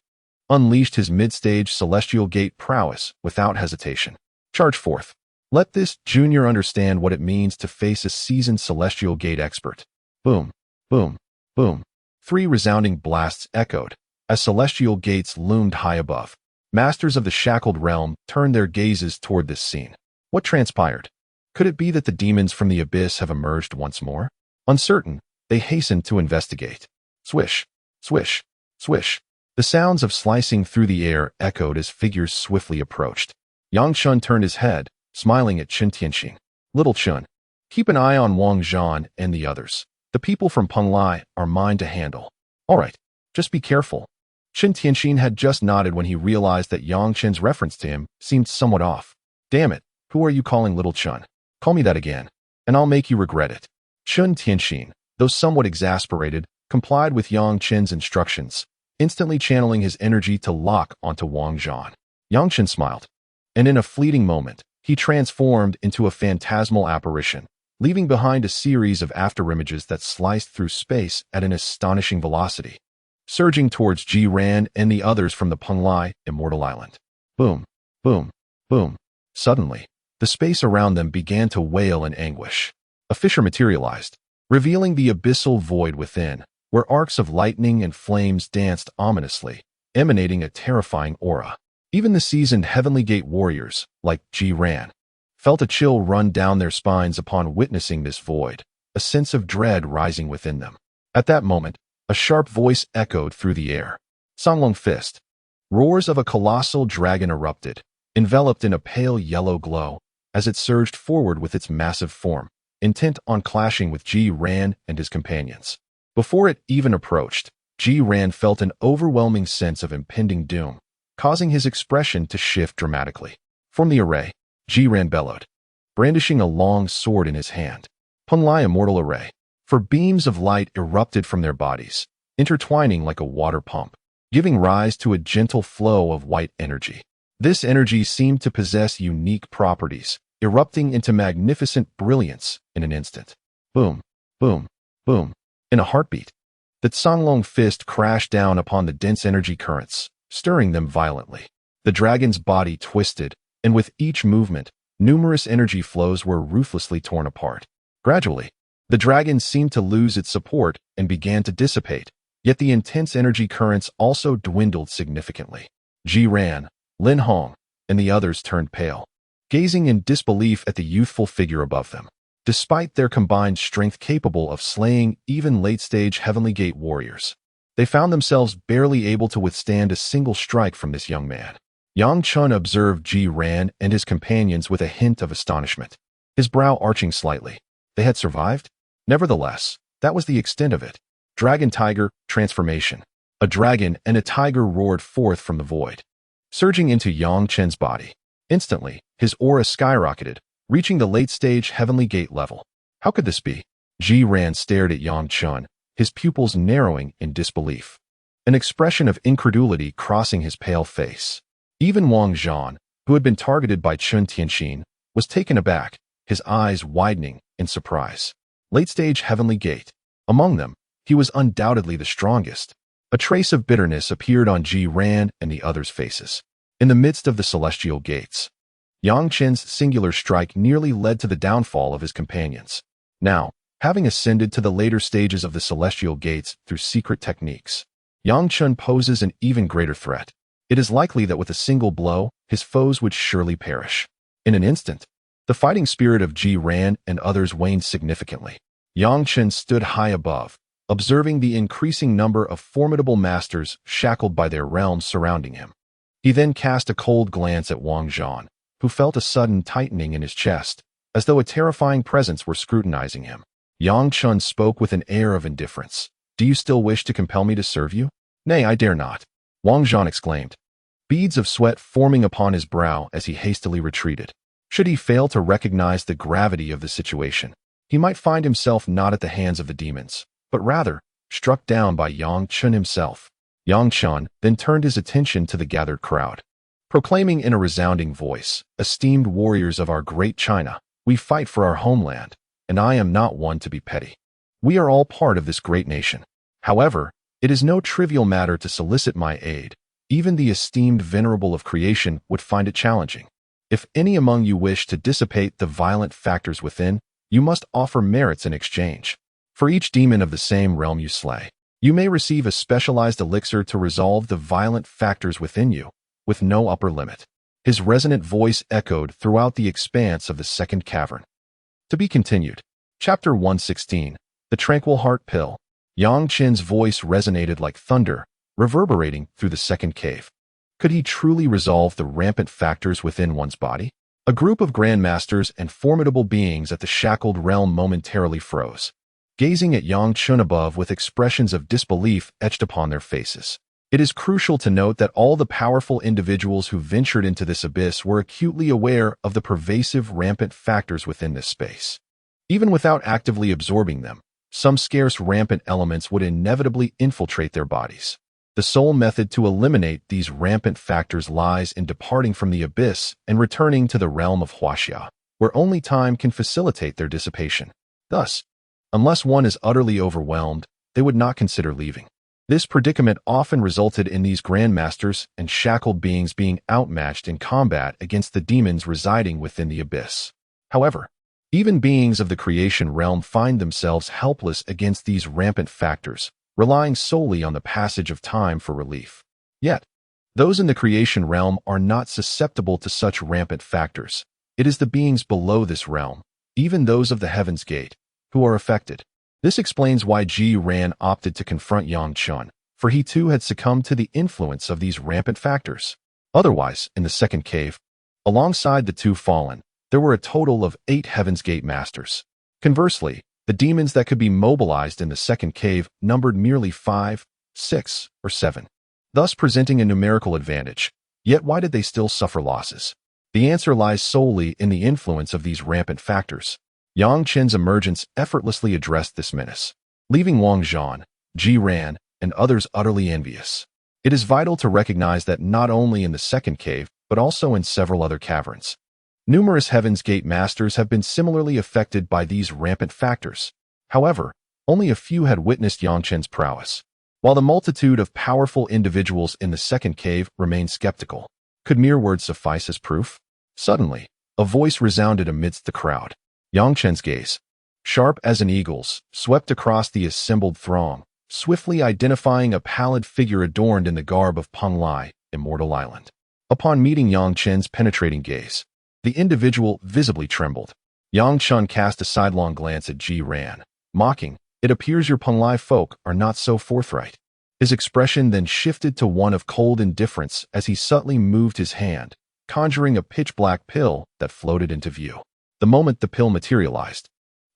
[SPEAKER 1] unleashed his mid-stage celestial gate prowess without hesitation. Charge forth. Let this junior understand what it means to face a seasoned celestial gate expert. Boom, boom, boom. 3 resounding blasts echoed as celestial gates loomed high above. Masters of the shackled realm turned their gazes toward this scene. What transpired? Could it be that the demons from the abyss have emerged once more? Uncertain, they hastened to investigate. Swish, swish, swish. The sounds of slicing through the air echoed as figures swiftly approached. Yang Chen turned his head, smiling at Chen Tianxin. Little Chen, keep an eye on Wang Zhan and the others. The people from Penglai are mine to handle. All right, just be careful. Chen Tianxin had just nodded when he realized that Yang Chen's reference to him seemed somewhat off. Damn it, who are you calling Little Chen? Call me that again, and I'll make you regret it. Chen Tianxin, though somewhat exasperated, complied with Yang Chen's instructions, instantly channeling his energy to lock onto Wang Zhan. Yang Chen smiled, and in a fleeting moment, he transformed into a phantasmal apparition, leaving behind a series of afterimages that sliced through space at an astonishing velocity, surging towards Ji Ran and the others from the Penglai Immortal Island. Boom, boom, boom. Suddenly, the space around them began to wail in anguish. A fissure materialized, revealing the abyssal void within, where arcs of lightning and flames danced ominously, emanating a terrifying aura. Even the seasoned Heavenly Gate warriors, like Ji Ran, felt a chill run down their spines upon witnessing this void, a sense of dread rising within them. At that moment, a sharp voice echoed through the air. Songlong Fist. Roars of a colossal dragon erupted, enveloped in a pale yellow glow, as it surged forward with its massive form, intent on clashing with Ji Ran and his companions. Before it even approached, Ji Ran felt an overwhelming sense of impending doom, causing his expression to shift dramatically. From the array, Ji Ran bellowed, brandishing a long sword in his hand. Penglai Immortal Array. For beams of light erupted from their bodies, intertwining like a water pump, giving rise to a gentle flow of white energy. This energy seemed to possess unique properties, erupting into magnificent brilliance in an instant. Boom, boom, boom. In a heartbeat, the Songlong Fist crashed down upon the dense energy currents, stirring them violently. The dragon's body twisted, and with each movement, numerous energy flows were ruthlessly torn apart. Gradually, the dragon seemed to lose its support and began to dissipate, yet the intense energy currents also dwindled significantly. Ji Ran, Lin Hong, and the others turned pale, gazing in disbelief at the youthful figure above them. Despite their combined strength capable of slaying even late-stage Heavenly Gate warriors, they found themselves barely able to withstand a single strike from this young man. Yang Chen observed Ji Ran and his companions with a hint of astonishment, his brow arching slightly. They had survived? Nevertheless, that was the extent of it. Dragon Tiger Transformation. A dragon and a tiger roared forth from the void, surging into Yang Chen's body. Instantly, his aura skyrocketed, reaching the late-stage Heavenly Gate level. How could this be? Ji Ran stared at Yang Chen, his pupils narrowing in disbelief, an expression of incredulity crossing his pale face. Even Wang Zhan, who had been targeted by Chen Tianxin, was taken aback, his eyes widening in surprise. Late-stage Heavenly Gate. Among them, he was undoubtedly the strongest. A trace of bitterness appeared on Ji Ran and the others' faces. In the midst of the celestial gates, Yang Chen's singular strike nearly led to the downfall of his companions. Now, having ascended to the later stages of the celestial gates through secret techniques, Yang Chen poses an even greater threat. It is likely that with a single blow, his foes would surely perish. In an instant, the fighting spirit of Ji Ran and others waned significantly. Yang Chen stood high above, observing the increasing number of formidable masters shackled by their realms surrounding him. He then cast a cold glance at Wang Zhan, who felt a sudden tightening in his chest, as though a terrifying presence were scrutinizing him. Yang Chen spoke with an air of indifference. Do you still wish to compel me to serve you? Nay, I dare not, Wang Zhan exclaimed, beads of sweat forming upon his brow as he hastily retreated. Should he fail to recognize the gravity of the situation, he might find himself not at the hands of the demons, but rather struck down by Yang Chen himself. Yang Chen then turned his attention to the gathered crowd, proclaiming in a resounding voice, "Esteemed warriors of our great China, we fight for our homeland, and I am not one to be petty. We are all part of this great nation. However, it is no trivial matter to solicit my aid. Even the esteemed venerable of creation would find it challenging. If any among you wish to dissipate the violent factors within, you must offer merits in exchange. For each demon of the same realm you slay, you may receive a specialized elixir to resolve the violent factors within you, with no upper limit. His resonant voice echoed throughout the expanse of the second cavern. To be continued. Chapter 116. The Tranquil Heart Pill. Yang Chen's voice resonated like thunder, reverberating through the second cave. Could he truly resolve the rampant factors within one's body? A group of grandmasters and formidable beings at the shackled realm momentarily froze, gazing at Yang Chen above with expressions of disbelief etched upon their faces. It is crucial to note that all the powerful individuals who ventured into this abyss were acutely aware of the pervasive rampant factors within this space. Even without actively absorbing them, some scarce rampant elements would inevitably infiltrate their bodies. The sole method to eliminate these rampant factors lies in departing from the abyss and returning to the realm of Huaxia, where only time can facilitate their dissipation. Thus, unless one is utterly overwhelmed, they would not consider leaving. This predicament often resulted in these grandmasters and shackled beings being outmatched in combat against the demons residing within the abyss. However, even beings of the creation realm find themselves helpless against these rampant factors, relying solely on the passage of time for relief. Yet, those in the creation realm are not susceptible to such rampant factors. It is the beings below this realm, even those of the Heaven's Gate, who are affected. This explains why Ji Ran opted to confront Yang Chen, for he too had succumbed to the influence of these rampant factors. Otherwise, in the second cave, alongside the two fallen, there were a total of 8 Heaven's Gate Masters. Conversely, the demons that could be mobilized in the second cave numbered merely 5, 6, or 7, thus presenting a numerical advantage. Yet why did they still suffer losses? The answer lies solely in the influence of these rampant factors. Yang Chen's emergence effortlessly addressed this menace, leaving Wang Zhan, Ji Ran, and others utterly envious. It is vital to recognize that not only in the second cave, but also in several other caverns, numerous Heaven's Gate Masters have been similarly affected by these rampant factors. However, only a few had witnessed Yang Chen's prowess. While the multitude of powerful individuals in the second cave remained skeptical, could mere words suffice as proof? Suddenly, a voice resounded amidst the crowd. Yang Chen's gaze, sharp as an eagle's, swept across the assembled throng, swiftly identifying a pallid figure adorned in the garb of Peng Lai, Immortal Island. Upon meeting Yang Chen's penetrating gaze, the individual visibly trembled. Yang Chen cast a sidelong glance at Ji Ran, mocking, "It appears your Peng Lai folk are not so forthright." His expression then shifted to one of cold indifference as he subtly moved his hand, conjuring a pitch-black pill that floated into view. The moment the pill materialized,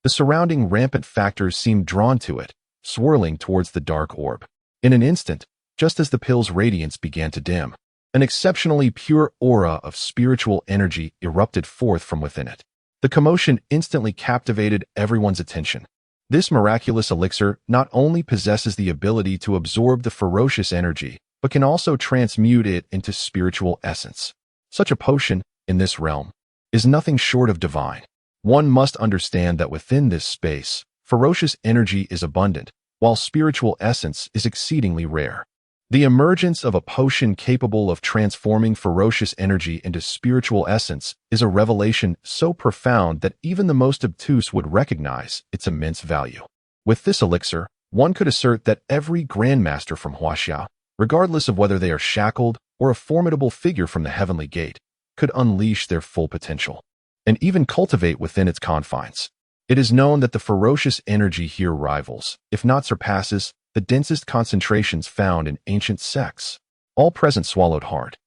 [SPEAKER 1] the surrounding rampant factors seemed drawn to it, swirling towards the dark orb. In an instant, just as the pill's radiance began to dim, an exceptionally pure aura of spiritual energy erupted forth from within it. The commotion instantly captivated everyone's attention. This miraculous elixir not only possesses the ability to absorb the ferocious energy, but can also transmute it into spiritual essence. Such a potion, in this realm, is nothing short of divine. One must understand that within this space, ferocious energy is abundant, while spiritual essence is exceedingly rare. The emergence of a potion capable of transforming ferocious energy into spiritual essence is a revelation so profound that even the most obtuse would recognize its immense value. With this elixir, one could assert that every Grandmaster from Huaxia, regardless of whether they are shackled or a formidable figure from the Heavenly Gate, could unleash their full potential, and even cultivate within its confines. It is known that the ferocious energy here rivals, if not surpasses, the densest concentrations found in ancient sects. All present swallowed hard,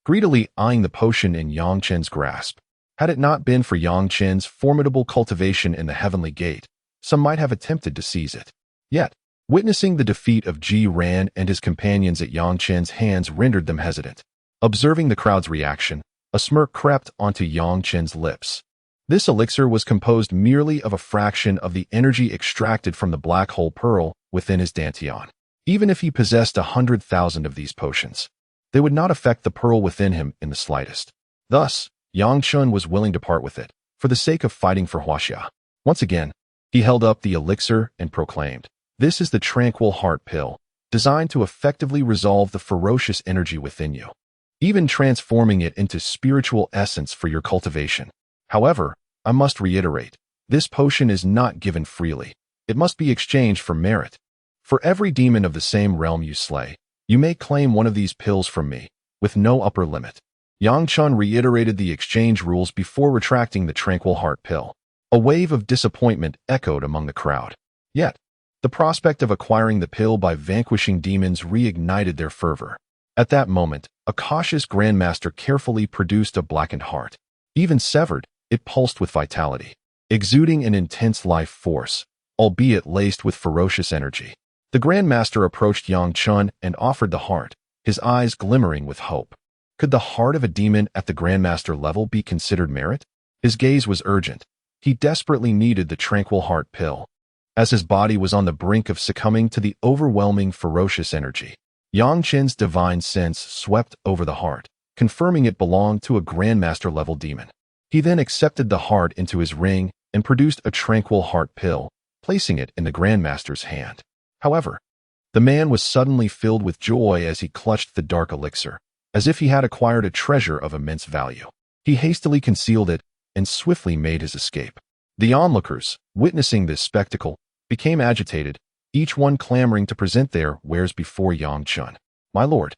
[SPEAKER 1] greedily eyeing the potion in Yang Chen's grasp. Had it not been for Yang Chen's formidable cultivation in the Heavenly Gate, some might have attempted to seize it. Yet, witnessing the defeat of Ji Ran and his companions at Yang Chen's hands rendered them hesitant. Observing the crowd's reaction, a smirk crept onto Yang Chen's lips. This elixir was composed merely of a fraction of the energy extracted from the black hole pearl within his dantian. Even if he possessed 100,000 of these potions, they would not affect the pearl within him in the slightest. Thus, Yang Chen was willing to part with it, for the sake of fighting for Huaxia. Once again, he held up the elixir and proclaimed, "This is the Tranquil Heart Pill, designed to effectively resolve the ferocious energy within you." even transforming it into spiritual essence for your cultivation. However, I must reiterate, this potion is not given freely. It must be exchanged for merit. For every demon of the same realm you slay, you may claim one of these pills from me, with no upper limit. Yang Chen reiterated the exchange rules before retracting the Tranquil Heart pill. A wave of disappointment echoed among the crowd. Yet, the prospect of acquiring the pill by vanquishing demons reignited their fervor. At that moment, a cautious Grandmaster carefully produced a blackened heart. Even severed, it pulsed with vitality, exuding an intense life force, albeit laced with ferocious energy. The Grandmaster approached Yang Chen and offered the heart, his eyes glimmering with hope. Could the heart of a demon at the Grandmaster level be considered merit? His gaze was urgent. He desperately needed the Tranquil Heart pill, as his body was on the brink of succumbing to the overwhelming ferocious energy. Yang Chen's divine sense swept over the heart, confirming it belonged to a Grandmaster-level demon. He then accepted the heart into his ring and produced a Tranquil Heart pill, placing it in the Grandmaster's hand. However, the man was suddenly filled with joy as he clutched the dark elixir, as if he had acquired a treasure of immense value. He hastily concealed it and swiftly made his escape. The onlookers, witnessing this spectacle, became agitated, each one clamoring to present their wares before Yang Chen. "My lord,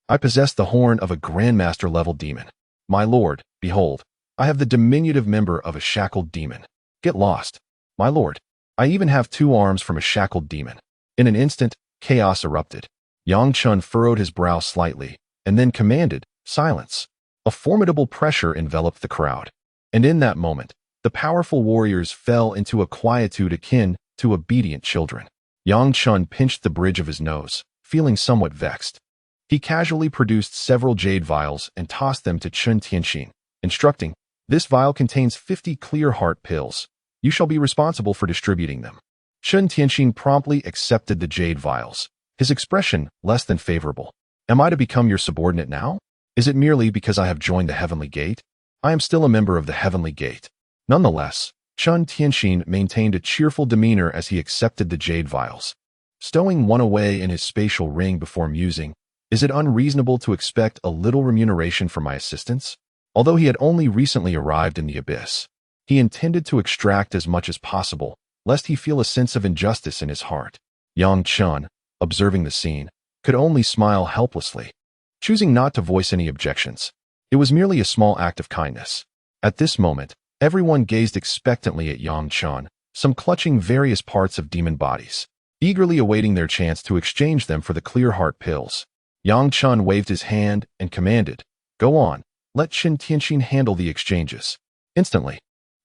[SPEAKER 1] I possess the horn of a Grandmaster-level demon. My lord, behold, I have the diminutive member of a shackled demon. Get lost. My lord, I even have 2 arms from a shackled demon." In an instant, chaos erupted. Yang Chen furrowed his brow slightly, and then commanded, "Silence." A formidable pressure enveloped the crowd. And in that moment, the powerful warriors fell into a quietude akin to obedient children. Yang Chen pinched the bridge of his nose, feeling somewhat vexed. He casually produced several jade vials and tossed them to Chen Tianxin, instructing, "This vial contains 50 clear heart pills. You shall be responsible for distributing them." Chen Tianxin promptly accepted the jade vials, his expression less than favorable. "Am I to become your subordinate now? Is it merely because I have joined the Heavenly Gate? I am still a member of the Heavenly Gate." Nonetheless, Chen Tianxin maintained a cheerful demeanor as he accepted the jade vials, stowing one away in his spatial ring before musing, "Is it unreasonable to expect a little remuneration for my assistance?" Although he had only recently arrived in the abyss, he intended to extract as much as possible, lest he feel a sense of injustice in his heart. Yang Chen, observing the scene, could only smile helplessly, choosing not to voice any objections. It was merely a small act of kindness. At this moment, everyone gazed expectantly at Yang Chen, some clutching various parts of demon bodies, eagerly awaiting their chance to exchange them for the clear heart pills. Yang Chen waved his hand and commanded, "Go on, let Chen Tianxin handle the exchanges." Instantly,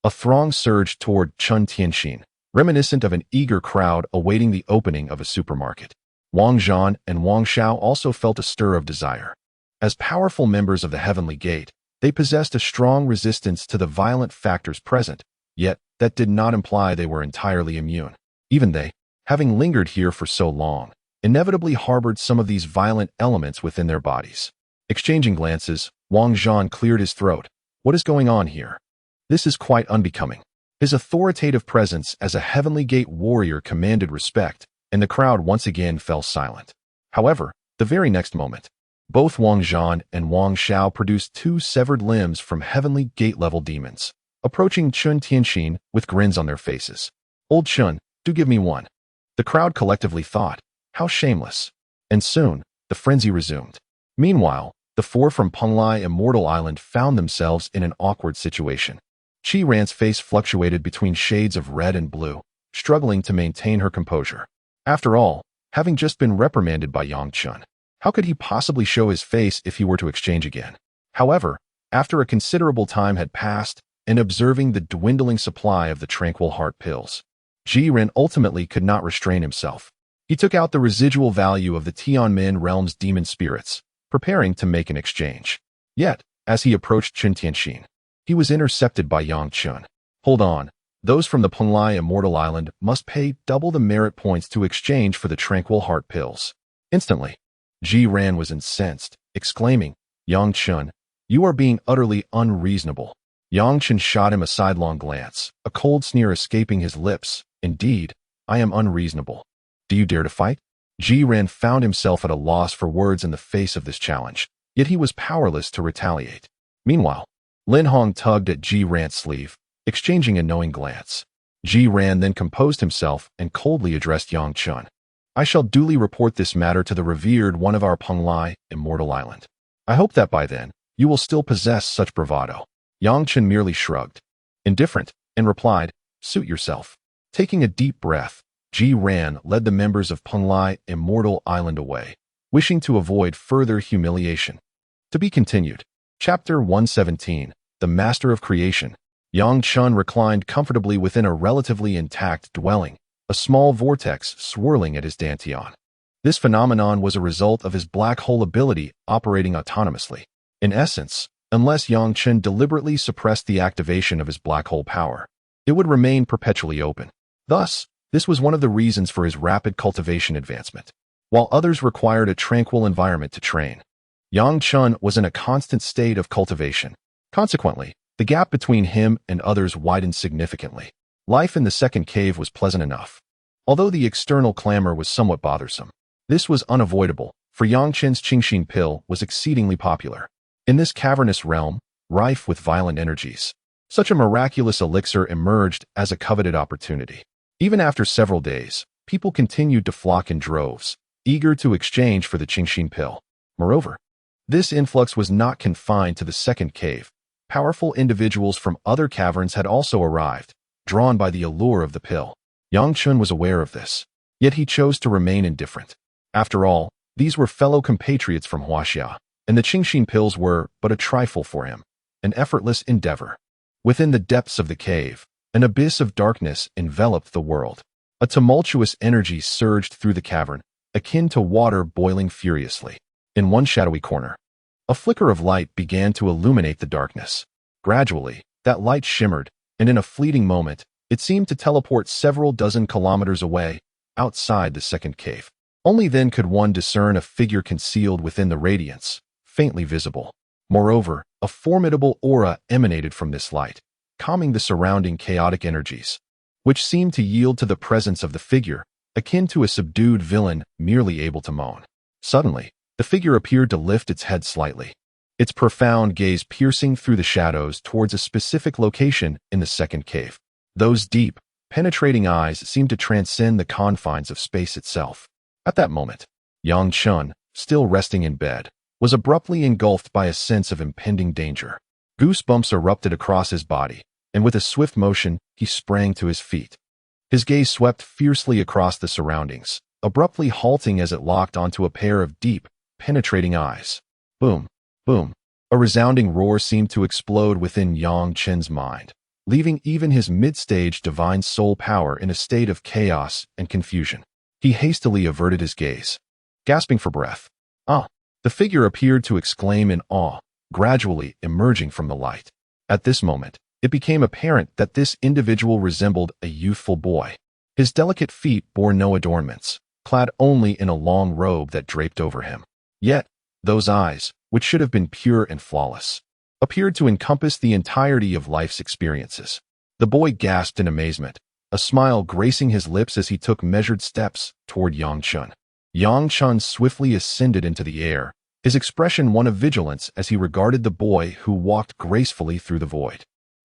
[SPEAKER 1] a throng surged toward Chen Tianxin, reminiscent of an eager crowd awaiting the opening of a supermarket. Wang Zhan and Wang Xiao also felt a stir of desire. As powerful members of the Heavenly Gate, they possessed a strong resistance to the violent factors present, yet that did not imply they were entirely immune. Even they, having lingered here for so long, inevitably harbored some of these violent elements within their bodies. Exchanging glances, Wang Zhan cleared his throat. "What is going on here? This is quite unbecoming." His authoritative presence as a Heavenly Gate warrior commanded respect, and the crowd once again fell silent. However, the very next moment, both Wang Zhan and Wang Xiao produced 2 severed limbs from Heavenly Gate-level demons, approaching Chen Tianxin with grins on their faces. "Old Chen, do give me one." The crowd collectively thought, "How shameless." And soon, the frenzy resumed. Meanwhile, the 4 from Penglai Immortal Island found themselves in an awkward situation. Qi Ran's face fluctuated between shades of red and blue, struggling to maintain her composure. After all, having just been reprimanded by Yang Chen, how could he possibly show his face if he were to exchange again? However, after a considerable time had passed, and observing the dwindling supply of the Tranquil Heart pills, Qi Ran ultimately could not restrain himself. He took out the residual value of the Tianmen realm's demon spirits, preparing to make an exchange. Yet, as he approached Chen Tianxin, he was intercepted by Yang Chen. "Hold on. Those from the Penglai Immortal Island must pay double the merit points to exchange for the Tranquil Heart pills." Instantly, Qi Ran was incensed, exclaiming, "Yang Chen, you are being utterly unreasonable." Yang Chen shot him a sidelong glance, a cold sneer escaping his lips. "Indeed, I am unreasonable. Do you dare to fight?" Qi Ran found himself at a loss for words in the face of this challenge. yet he was powerless to retaliate. Meanwhile, Lin Hong tugged at Ji Ran's sleeve, exchanging a knowing glance. Ji Ran then composed himself and coldly addressed Yang Chen. I shall duly report this matter to the revered one of our Penglai, Immortal Island. I hope that by then, you will still possess such bravado. Yang Chen merely shrugged, indifferent, and replied, Suit yourself. Taking a deep breath, Ji Ran led the members of Penglai, Immortal Island away, wishing to avoid further humiliation. To be continued. Chapter 117, The Master of Creation. Yang Chen reclined comfortably within a relatively intact dwelling, a small vortex swirling at his dantian. This phenomenon was a result of his black hole ability operating autonomously. In essence, unless Yang Chen deliberately suppressed the activation of his black hole power, it would remain perpetually open. Thus, this was one of the reasons for his rapid cultivation advancement. While others required a tranquil environment to train, Yang Chen was in a constant state of cultivation. Consequently, the gap between him and others widened significantly. Life in the second cave was pleasant enough. Although the external clamor was somewhat bothersome, this was unavoidable, for Yang Chen's Qingxin pill was exceedingly popular. In this cavernous realm, rife with violent energies, such a miraculous elixir emerged as a coveted opportunity. Even after several days, people continued to flock in droves, eager to exchange for the Qingxin pill. Moreover, this influx was not confined to the second cave. Powerful individuals from other caverns had also arrived, drawn by the allure of the pill. Yang Chen was aware of this, yet he chose to remain indifferent. After all, these were fellow compatriots from Huaxia, and the Qingxin pills were but a trifle for him, an effortless endeavor. Within the depths of the cave, an abyss of darkness enveloped the world. A tumultuous energy surged through the cavern, akin to water boiling furiously. In one shadowy corner, a flicker of light began to illuminate the darkness. Gradually, that light shimmered, and in a fleeting moment, it seemed to teleport several dozen kilometers away, outside the second cave. Only then could one discern a figure concealed within the radiance, faintly visible. Moreover, a formidable aura emanated from this light, calming the surrounding chaotic energies, which seemed to yield to the presence of the figure, akin to a subdued villain merely able to moan. Suddenly, the figure appeared to lift its head slightly, its profound gaze piercing through the shadows towards a specific location in the second cave. Those deep, penetrating eyes seemed to transcend the confines of space itself. At that moment, Yang Chen, still resting in bed, was abruptly engulfed by a sense of impending danger. Goosebumps erupted across his body, and with a swift motion, he sprang to his feet. His gaze swept fiercely across the surroundings, abruptly halting as it locked onto a pair of deep, penetrating eyes. Boom, boom. A resounding roar seemed to explode within Yang Chen's mind, leaving even his mid-stage divine soul power in a state of chaos and confusion. He hastily averted his gaze, gasping for breath. The figure appeared to exclaim in awe, gradually emerging from the light. At this moment, it became apparent that this individual resembled a youthful boy. His delicate feet bore no adornments, clad only in a long robe that draped over him. Yet, those eyes, which should have been pure and flawless, appeared to encompass the entirety of life's experiences. The boy gasped in amazement, a smile gracing his lips as he took measured steps toward Yang Chen. Yang Chen swiftly ascended into the air, his expression one of vigilance as he regarded the boy who walked gracefully through the void.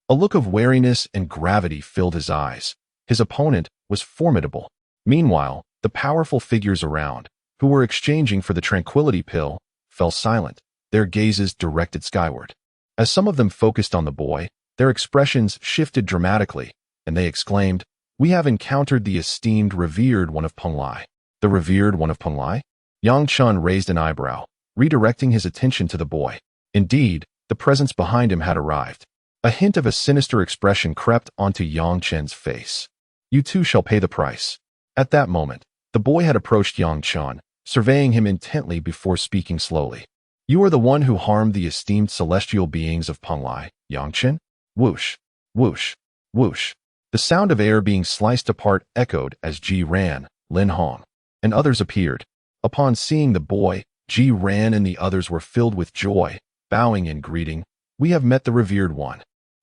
[SPEAKER 1] A look of wariness and gravity filled his eyes. His opponent was formidable. Meanwhile, the powerful figures around, who were exchanging for the tranquility pill, fell silent, their gazes directed skyward. As some of them focused on the boy, their expressions shifted dramatically, and they exclaimed, "We have encountered the esteemed revered one of Penglai." The revered one of Penglai? Yang Chen raised an eyebrow, redirecting his attention to the boy. Indeed, the presence behind him had arrived. A hint of a sinister expression crept onto Yang Chen's face. "You too shall pay the price." At that moment, the boy had approached Yang Chen, surveying him intently before speaking slowly. "You are the one who harmed the esteemed celestial beings of Penglai, Yang Chen?" Whoosh, whoosh, whoosh. The sound of air being sliced apart echoed as Ji Ran, Lin Hong, and others appeared. Upon seeing the boy, Ji Ran and the others were filled with joy, bowing in greeting. "We have met the revered one."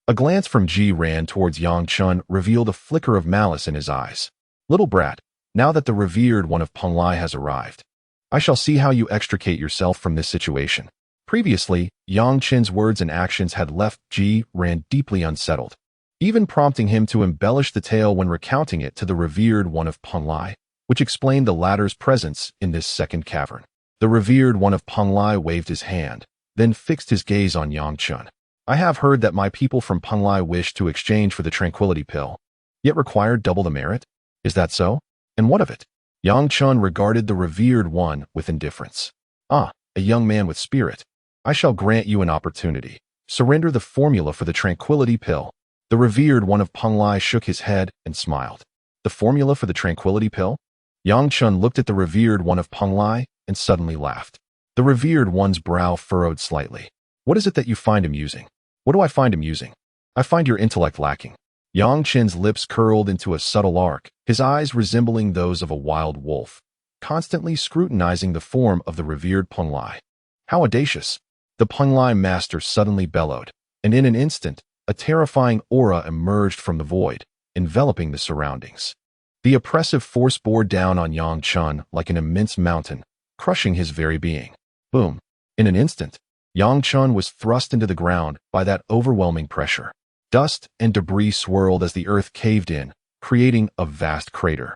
[SPEAKER 1] A glance from Ji Ran towards Yang Chen revealed a flicker of malice in his eyes. "Little brat, now that the revered one of Penglai has arrived, I shall see how you extricate yourself from this situation." Previously, Yang Chen's words and actions had left Ji Ran deeply unsettled, even prompting him to embellish the tale when recounting it to the revered one of Penglai, which explained the latter's presence in this second cavern. The revered one of Penglai waved his hand, then fixed his gaze on Yang Chen. I have heard that my people from Penglai wish to exchange for the tranquility pill, yet require double the merit. Is that so? And what of it? Yang Chen regarded the revered one with indifference. Ah, a young man with spirit. I shall grant you an opportunity. Surrender the formula for the tranquility pill. The revered one of Penglai shook his head and smiled. The formula for the tranquility pill? Yang Chen looked at the revered one of Penglai and suddenly laughed. The revered one's brow furrowed slightly. What is it that you find amusing? What do I find amusing? I find your intellect lacking. Yang Chen's lips curled into a subtle arc, his eyes resembling those of a wild wolf, constantly scrutinizing the form of the revered Penglai. How audacious! The Penglai master suddenly bellowed, and in an instant, a terrifying aura emerged from the void, enveloping the surroundings. The oppressive force bore down on Yang Chen like an immense mountain, crushing his very being. Boom! In an instant, Yang Chen was thrust into the ground by that overwhelming pressure. Dust and debris swirled as the earth caved in, creating a vast crater.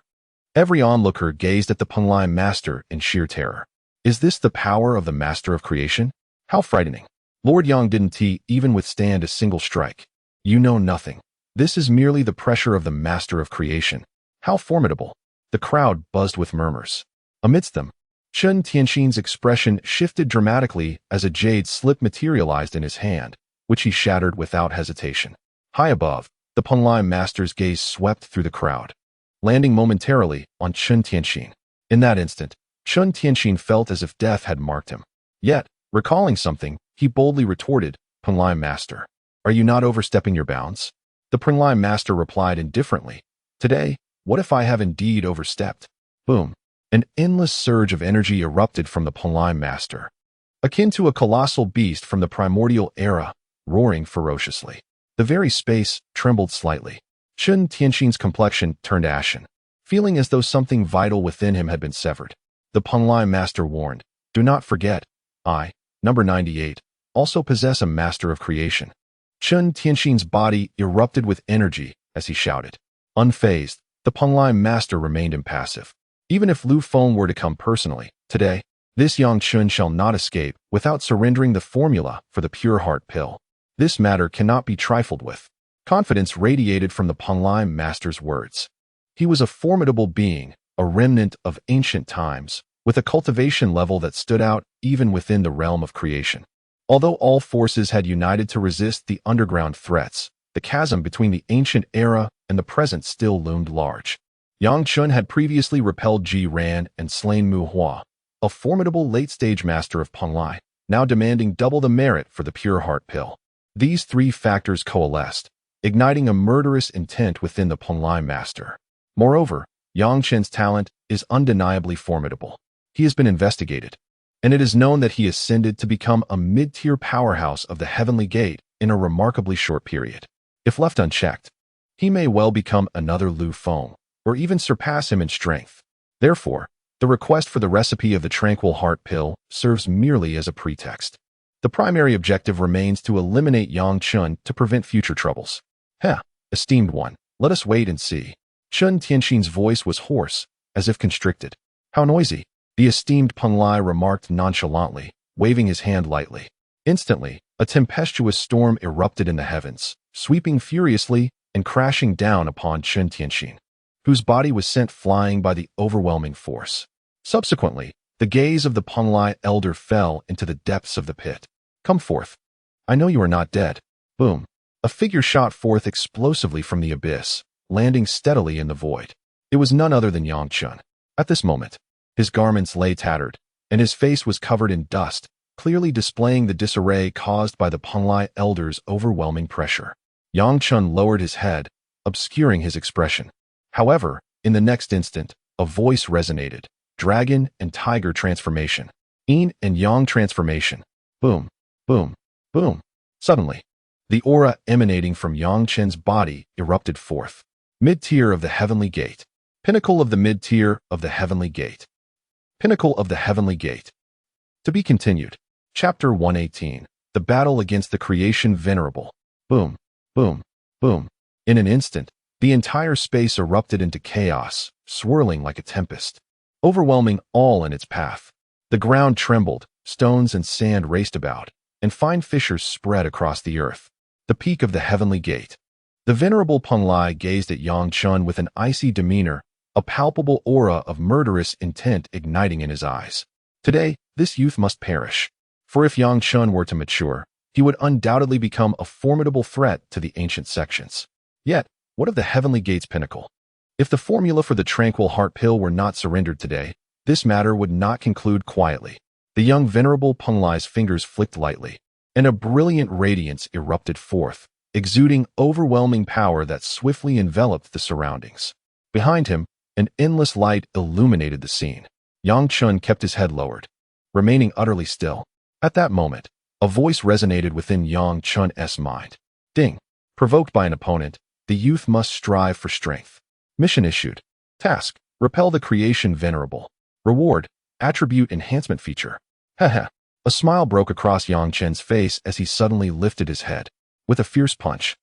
[SPEAKER 1] Every onlooker gazed at the Penglai master in sheer terror. Is this the power of the master of creation? How frightening. Lord Yang didn't even withstand a single strike. You know nothing. This is merely the pressure of the master of creation. How formidable. The crowd buzzed with murmurs. Amidst them, Chen Tianxin's expression shifted dramatically as a jade slip materialized in his hand, which he shattered without hesitation. High above, the Penglai master's gaze swept through the crowd, landing momentarily on Chen Tianxin. In that instant, Chen Tianxin felt as if death had marked him. Yet, recalling something, he boldly retorted, Penglai master, are you not overstepping your bounds? The Penglai master replied indifferently, today, what if I have indeed overstepped? Boom. An endless surge of energy erupted from the Penglai master, akin to a colossal beast from the primordial era, roaring ferociously. The very space trembled slightly. Chen Tianxin's complexion turned ashen, feeling as though something vital within him had been severed. The Penglai master warned, do not forget, I, number 98, also possess a master of creation. Chen Tianxin's body erupted with energy as he shouted. Unfazed, the Penglai master remained impassive. Even if Lu Feng were to come personally, today, this Yang Chen shall not escape without surrendering the formula for the pure heart pill. This matter cannot be trifled with. Confidence radiated from the Penglai master's words. He was a formidable being, a remnant of ancient times, with a cultivation level that stood out even within the realm of creation. Although all forces had united to resist the underground threats, the chasm between the ancient era and the present still loomed large. Yang Chen had previously repelled Ji Ran and slain Mu Hua, a formidable late-stage master of Penglai, now demanding double the merit for the pure heart pill. These three factors coalesced, igniting a murderous intent within the Penglai master. Moreover, Yang Chen's talent is undeniably formidable. He has been investigated, and it is known that he ascended to become a mid-tier powerhouse of the Heavenly Gate in a remarkably short period. If left unchecked, he may well become another Lu Feng, or even surpass him in strength. Therefore, the request for the recipe of the Tranquil Heart Pill serves merely as a pretext. The primary objective remains to eliminate Yang Chen to prevent future troubles. Esteemed one, let us wait and see. Chen Tianxin's voice was hoarse, as if constricted. How noisy, the esteemed Penglai remarked nonchalantly, waving his hand lightly. Instantly, a tempestuous storm erupted in the heavens, sweeping furiously and crashing down upon Chen Tianxin, whose body was sent flying by the overwhelming force. Subsequently, the gaze of the Penglai elder fell into the depths of the pit. Come forth. I know you are not dead. Boom. A figure shot forth explosively from the abyss, landing steadily in the void. It was none other than Yang Chen. At this moment, his garments lay tattered, and his face was covered in dust, clearly displaying the disarray caused by the Penglai elder's overwhelming pressure. Yang Chen lowered his head, obscuring his expression. However, in the next instant, a voice resonated. Dragon and tiger transformation. Yin and Yang transformation. Boom, boom, boom. Suddenly, the aura emanating from Yang Chen's body erupted forth. Mid-tier of the Heavenly Gate. Pinnacle of the mid-tier of the Heavenly Gate. Pinnacle of the Heavenly Gate. To be continued. Chapter 118. The Battle Against the Creation Venerable. Boom, boom, boom. In an instant, the entire space erupted into chaos, swirling like a tempest, overwhelming all in its path. The ground trembled, stones and sand raced about, and fine fissures spread across the earth. The peak of the heavenly gate. The venerable Peng Lai gazed at Yang Chen with an icy demeanor, a palpable aura of murderous intent igniting in his eyes. Today, this youth must perish. For if Yang Chen were to mature, he would undoubtedly become a formidable threat to the ancient sections. Yet, what of the heavenly gate's pinnacle? If the formula for the tranquil heart pill were not surrendered today, this matter would not conclude quietly. The young venerable Peng Lai's fingers flicked lightly, and a brilliant radiance erupted forth, exuding overwhelming power that swiftly enveloped the surroundings. Behind him, an endless light illuminated the scene. Yang Chen kept his head lowered, remaining utterly still. At that moment, a voice resonated within Yang Chen's mind. Ding! Provoked by an opponent, the youth must strive for strength. Mission issued. Task: repel the creation venerable. Reward: attribute enhancement feature. Haha. A smile broke across Yang Chen's face as he suddenly lifted his head. With a fierce punch,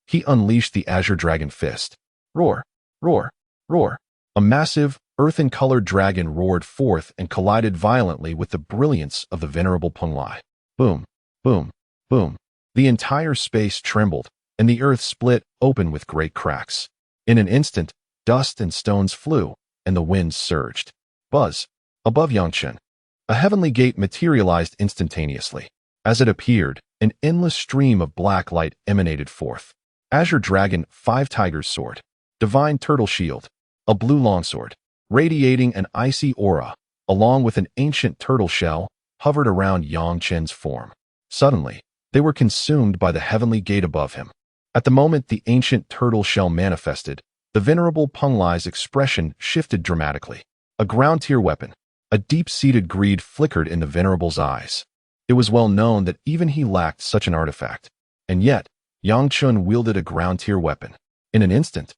[SPEAKER 1] he unleashed the Azure Dragon Fist. Roar! Roar! Roar! A massive, earthen-colored dragon roared forth and collided violently with the brilliance of the venerable Peng Lai. Boom! Boom! Boom! The entire space trembled, and the earth split open with great cracks. In an instant, dust and stones flew, and the winds surged. Buzz! Above Yang Chen, a heavenly gate materialized instantaneously. As it appeared, an endless stream of black light emanated forth. Azure Dragon 5 Tigers Sword, Divine Turtle Shield, a blue longsword, radiating an icy aura, along with an ancient turtle shell, hovered around Yang Chen's form. Suddenly, they were consumed by the heavenly gate above him. At the moment the ancient turtle shell manifested, the venerable Peng Lai's expression shifted dramatically. A ground-tier weapon, a deep-seated greed flickered in the venerable's eyes. It was well known that even he lacked such an artifact. And yet, Yang Chen wielded a ground-tier weapon. In an instant,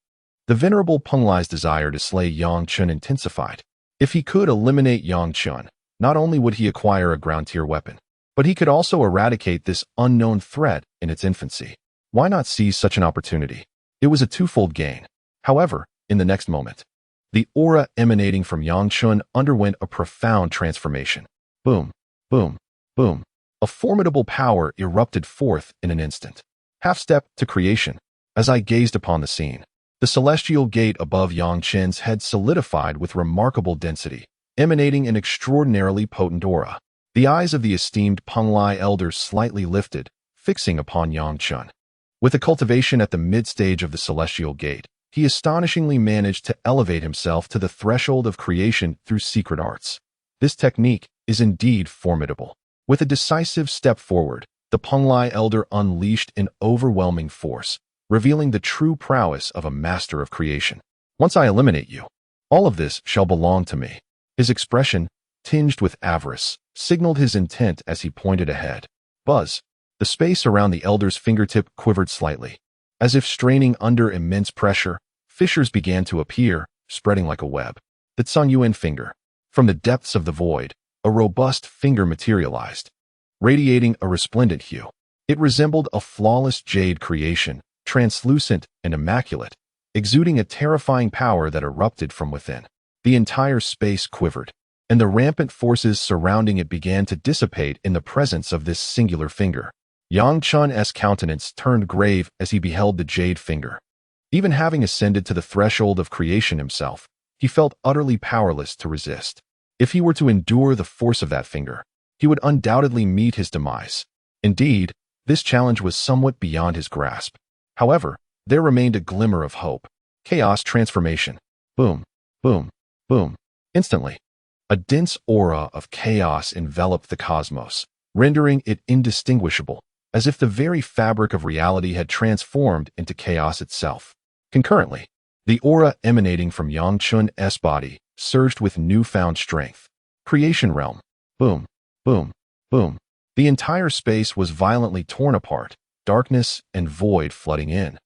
[SPEAKER 1] the venerable Peng Lai's desire to slay Yang Chen intensified. If he could eliminate Yang Chen, not only would he acquire a ground-tier weapon, but he could also eradicate this unknown threat in its infancy. Why not seize such an opportunity? It was a twofold gain. However, in the next moment, the aura emanating from Yang Chen underwent a profound transformation. Boom, boom, boom. A formidable power erupted forth in an instant. Half-step to creation. As I gazed upon the scene, the celestial gate above Yang Chen's head solidified with remarkable density, emanating an extraordinarily potent aura. The eyes of the esteemed Peng Lai elder slightly lifted, fixing upon Yang Chen. With a cultivation at the mid-stage of the celestial gate, he astonishingly managed to elevate himself to the threshold of creation through secret arts. This technique is indeed formidable. With a decisive step forward, the Peng Lai elder unleashed an overwhelming force, revealing the true prowess of a master of creation. Once I eliminate you, all of this shall belong to me. His expression, tinged with avarice, signaled his intent as he pointed ahead. Buzz! The space around the elder's fingertip quivered slightly. As if straining under immense pressure, fissures began to appear, spreading like a web. The Tsung Yuan finger. From the depths of the void, a robust finger materialized, radiating a resplendent hue. It resembled a flawless jade creation, translucent and immaculate, exuding a terrifying power that erupted from within. The entire space quivered, and the rampant forces surrounding it began to dissipate in the presence of this singular finger. Yang Chen's countenance turned grave as he beheld the jade finger. Even having ascended to the threshold of creation himself, he felt utterly powerless to resist. If he were to endure the force of that finger, he would undoubtedly meet his demise. Indeed, this challenge was somewhat beyond his grasp. However, there remained a glimmer of hope. Chaos transformation. Boom, boom, boom. Instantly, a dense aura of chaos enveloped the cosmos, rendering it indistinguishable, as if the very fabric of reality had transformed into chaos itself. Concurrently, the aura emanating from Yang Chen's body surged with newfound strength. Creation realm. Boom, boom, boom. The entire space was violently torn apart, darkness and void flooding in,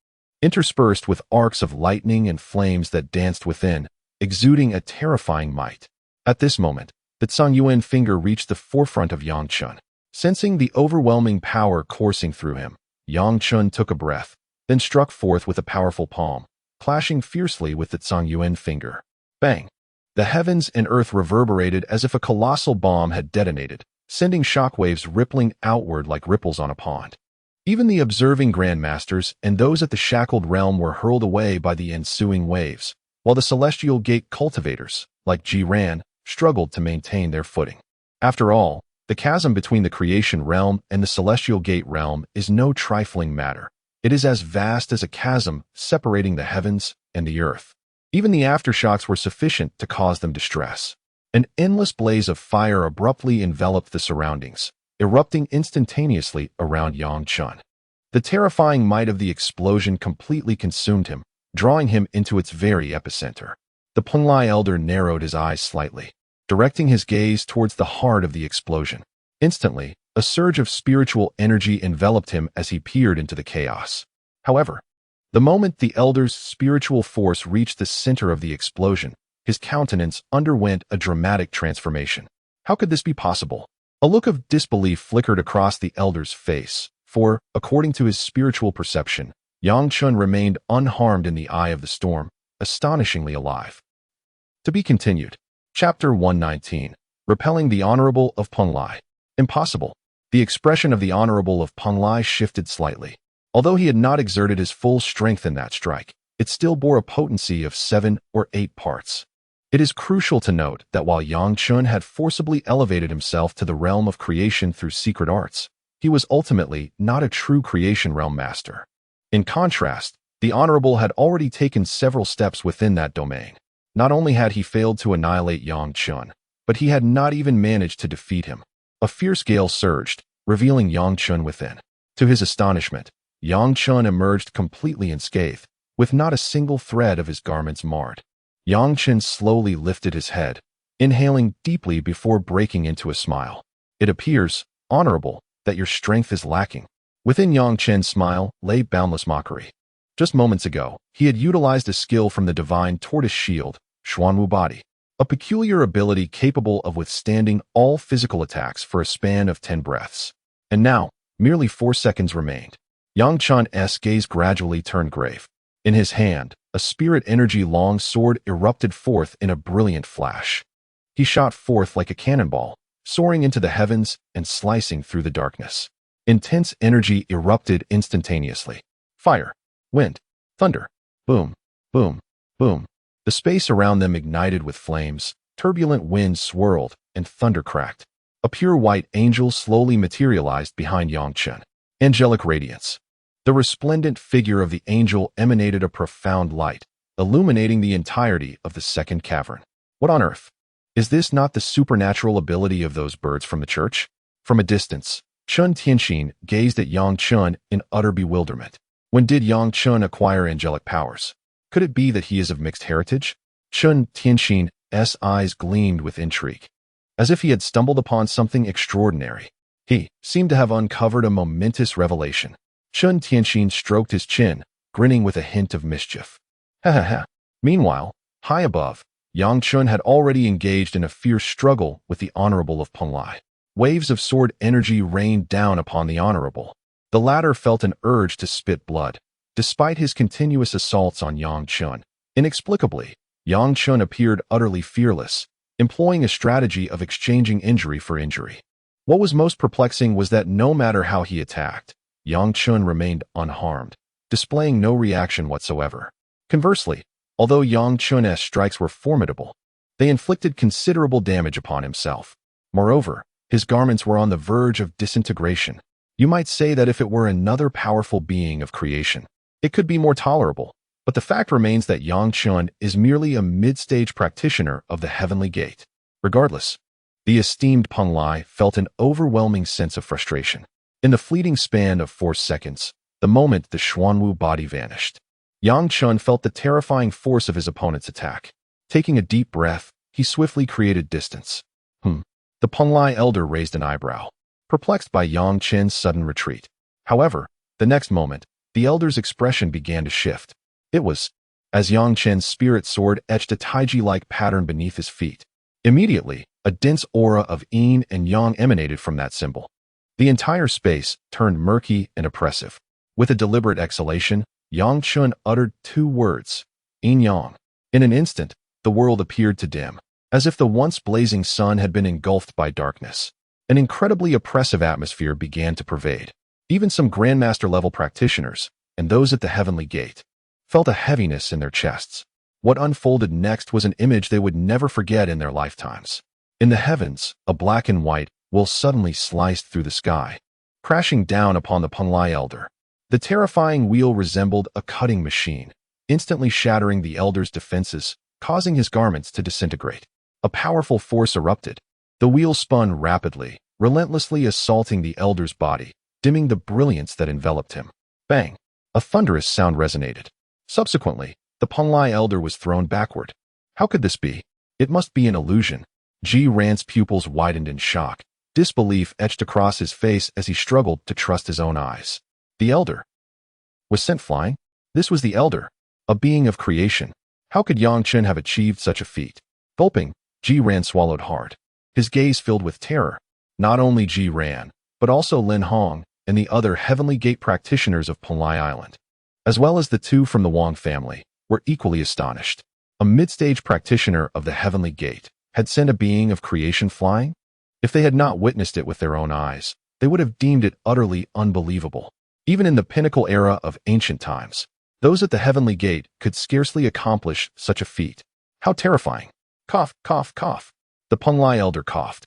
[SPEAKER 1] interspersed with arcs of lightning and flames that danced within, exuding a terrifying might. At this moment, the Tsung Yuan finger reached the forefront of Yang Chen. Sensing the overwhelming power coursing through him, Yang Chen took a breath, then struck forth with a powerful palm, clashing fiercely with the Zhongyuan finger. Bang! The heavens and earth reverberated as if a colossal bomb had detonated, sending shockwaves rippling outward like ripples on a pond. Even the observing Grandmasters and those at the shackled realm were hurled away by the ensuing waves, while the Celestial Gate cultivators, like Jiran, struggled to maintain their footing. After all, the chasm between the creation realm and the Celestial Gate realm is no trifling matter. It is as vast as a chasm separating the heavens and the earth. Even the aftershocks were sufficient to cause them distress. An endless blaze of fire abruptly enveloped the surroundings, erupting instantaneously around Yang Chen. The terrifying might of the explosion completely consumed him, drawing him into its very epicenter. The Penglai elder narrowed his eyes slightly, directing his gaze towards the heart of the explosion. Instantly, a surge of spiritual energy enveloped him as he peered into the chaos. However, the moment the elder's spiritual force reached the center of the explosion, his countenance underwent a dramatic transformation. How could this be possible? A look of disbelief flickered across the elder's face, for, according to his spiritual perception, Yang Chen remained unharmed in the eye of the storm, astonishingly alive. To be continued. Chapter 119. Repelling the Honorable of Penglai. Impossible. The expression of the Honorable of Penglai shifted slightly. Although he had not exerted his full strength in that strike, it still bore a potency of 7 or 8 parts. It is crucial to note that while Yang Chen had forcibly elevated himself to the realm of creation through secret arts, he was ultimately not a true creation realm master. In contrast, the Honorable had already taken several steps within that domain. Not only had he failed to annihilate Yang Chen, but he had not even managed to defeat him. A fierce gale surged, revealing Yang Chen within. To his astonishment, Yang Chen emerged completely unscathed, with not a single thread of his garments marred. Yang Chen slowly lifted his head, inhaling deeply before breaking into a smile. It appears, Honorable, that your strength is lacking. Within Yang Chen's smile lay boundless mockery. Just moments ago, he had utilized a skill from the divine tortoise shield, Xuanwu Body, a peculiar ability capable of withstanding all physical attacks for a span of 10 breaths. And now, merely 4 seconds remained. Yang Chen's gaze gradually turned grave. In his hand, a spirit energy long sword erupted forth in a brilliant flash. He shot forth like a cannonball, soaring into the heavens and slicing through the darkness. Intense energy erupted instantaneously. Fire, wind, thunder, boom, boom, boom. The space around them ignited with flames, turbulent winds swirled, and thunder cracked. A pure white angel slowly materialized behind Yang Chen. Angelic radiance. The resplendent figure of the angel emanated a profound light, illuminating the entirety of the second cavern. What on earth? Is this not the supernatural ability of those birds from the church? From a distance, Chen Tianxin gazed at Yang Chen in utter bewilderment. When did Yang Chen acquire angelic powers? Could it be that he is of mixed heritage? Chen Tianxin's eyes gleamed with intrigue. As if he had stumbled upon something extraordinary. He seemed to have uncovered a momentous revelation. Chen Tianxin stroked his chin, grinning with a hint of mischief. Ha ha ha. Meanwhile, high above, Yang Chen had already engaged in a fierce struggle with the Honorable of Penglai. Waves of sword energy rained down upon the Honorable. The latter felt an urge to spit blood. Despite his continuous assaults on Yang Chen, inexplicably, Yang Chen appeared utterly fearless, employing a strategy of exchanging injury for injury. What was most perplexing was that no matter how he attacked, Yang Chen remained unharmed, displaying no reaction whatsoever. Conversely, although Yang Chen's strikes were formidable, they inflicted considerable damage upon himself. Moreover, his garments were on the verge of disintegration. You might say that if it were another powerful being of creation, it could be more tolerable, but the fact remains that Yang Chen is merely a mid-stage practitioner of the Heavenly Gate. Regardless, the esteemed Penglai felt an overwhelming sense of frustration. In the fleeting span of 4 seconds, the moment the Xuanwu Body vanished, Yang Chen felt the terrifying force of his opponent's attack. Taking a deep breath, he swiftly created distance. The Penglai elder raised an eyebrow, perplexed by Yang Chen's sudden retreat. However, the next moment, the elder's expression began to shift. It was as Yang Chen's spirit sword etched a taiji-like pattern beneath his feet. Immediately, a dense aura of yin and yang emanated from that symbol. The entire space turned murky and oppressive. With a deliberate exhalation, Yang Chun uttered 2 words, Yin Yang. In an instant, the world appeared to dim, as if the once blazing sun had been engulfed by darkness. An incredibly oppressive atmosphere began to pervade. Even some Grandmaster-level practitioners, and those at the heavenly gate, felt a heaviness in their chests. What unfolded next was an image they would never forget in their lifetimes. In the heavens, a black and white will suddenly sliced through the sky, crashing down upon the Penglai elder. The terrifying wheel resembled a cutting machine, instantly shattering the elder's defenses, causing his garments to disintegrate. A powerful force erupted. The wheel spun rapidly, relentlessly assaulting the elder's body, dimming the brilliance that enveloped him. Bang! A thunderous sound resonated. Subsequently, the Penglai elder was thrown backward. How could this be? It must be an illusion. Ji Ran's pupils widened in shock. Disbelief etched across his face as he struggled to trust his own eyes. The elder was sent flying? This was the elder, a being of creation. How could Yang Chen have achieved such a feat? Gulping, Ji Ran swallowed hard. His gaze filled with terror. Not only Ji Ran, but also Lin Hong and the other Heavenly Gate practitioners of Penglai Island, as well as the 2 from the Wang family, were equally astonished. A mid-stage practitioner of the Heavenly Gate had sent a being of creation flying? If they had not witnessed it with their own eyes, they would have deemed it utterly unbelievable. Even in the pinnacle era of ancient times, those at the Heavenly Gate could scarcely accomplish such a feat. How terrifying! Cough, cough, cough. The Penglai elder coughed,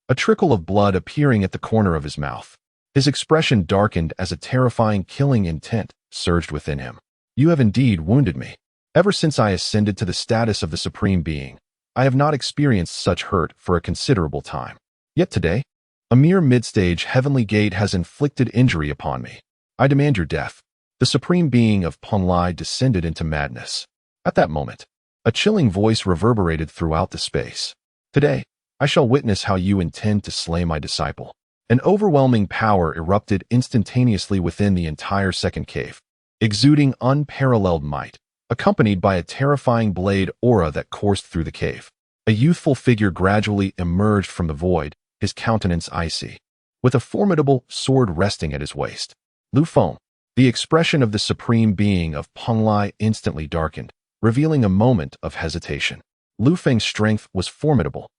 [SPEAKER 1] a trickle of blood appearing at the corner of his mouth. His expression darkened as a terrifying killing intent surged within him. You have indeed wounded me. Ever since I ascended to the status of the Supreme Being, I have not experienced such hurt for a considerable time. Yet today, a mere mid-stage Heavenly Gate has inflicted injury upon me. I demand your death. The Supreme Being of Penglai descended into madness. At that moment, a chilling voice reverberated throughout the space. Today, I shall witness how you intend to slay my disciple. An overwhelming power erupted instantaneously within the entire second cave, exuding unparalleled might, accompanied by a terrifying blade aura that coursed through the cave. A youthful figure gradually emerged from the void, his countenance icy, with a formidable sword resting at his waist. Lu Feng. The expression of the Supreme Being of Penglai instantly darkened, revealing a moment of hesitation. Lu Feng's strength was formidable.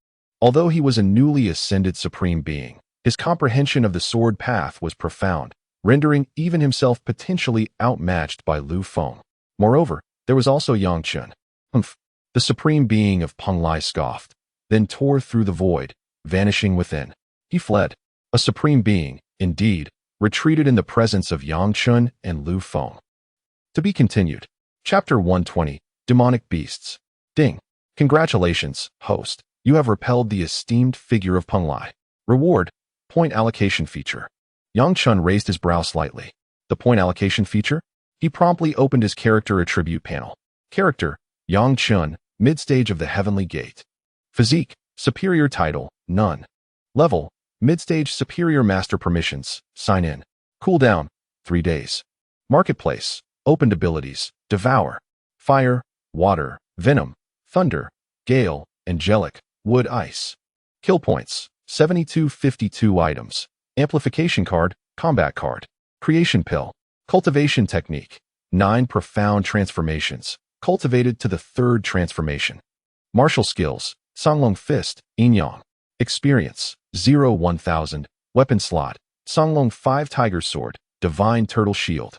[SPEAKER 1] Although he was a newly ascended Supreme Being, his comprehension of the sword path was profound, rendering even himself potentially outmatched by Lu Feng. Moreover, there was also Yang Chen. Humph! The Supreme Being of Penglai scoffed, then tore through the void, vanishing within. He fled. A Supreme Being, indeed, retreated in the presence of Yang Chen and Lu Feng. To be continued. Chapter 120, Demonic Beasts. Ding. Congratulations, host. You have repelled the esteemed figure of Penglai. Reward, point allocation feature. Yang Chen raised his brow slightly. The point allocation feature? He promptly opened his character attribute panel. Character, Yang Chen, mid-stage of the Heavenly Gate. Physique, superior title, none. Level, mid-stage superior master permissions, sign in. Cooldown, 3 days. Marketplace, opened abilities, devour, fire, water, venom, thunder, gale, angelic, wood, ice. Kill points, 7252 items. Amplification card, combat card. Creation pill, cultivation technique, 9 profound transformations, cultivated to the 3rd transformation. Martial skills, Songlong Fist, Yin Yang. Experience, 0-1000. Weapon slot, Songlong 5 Tiger Sword, Divine Turtle Shield.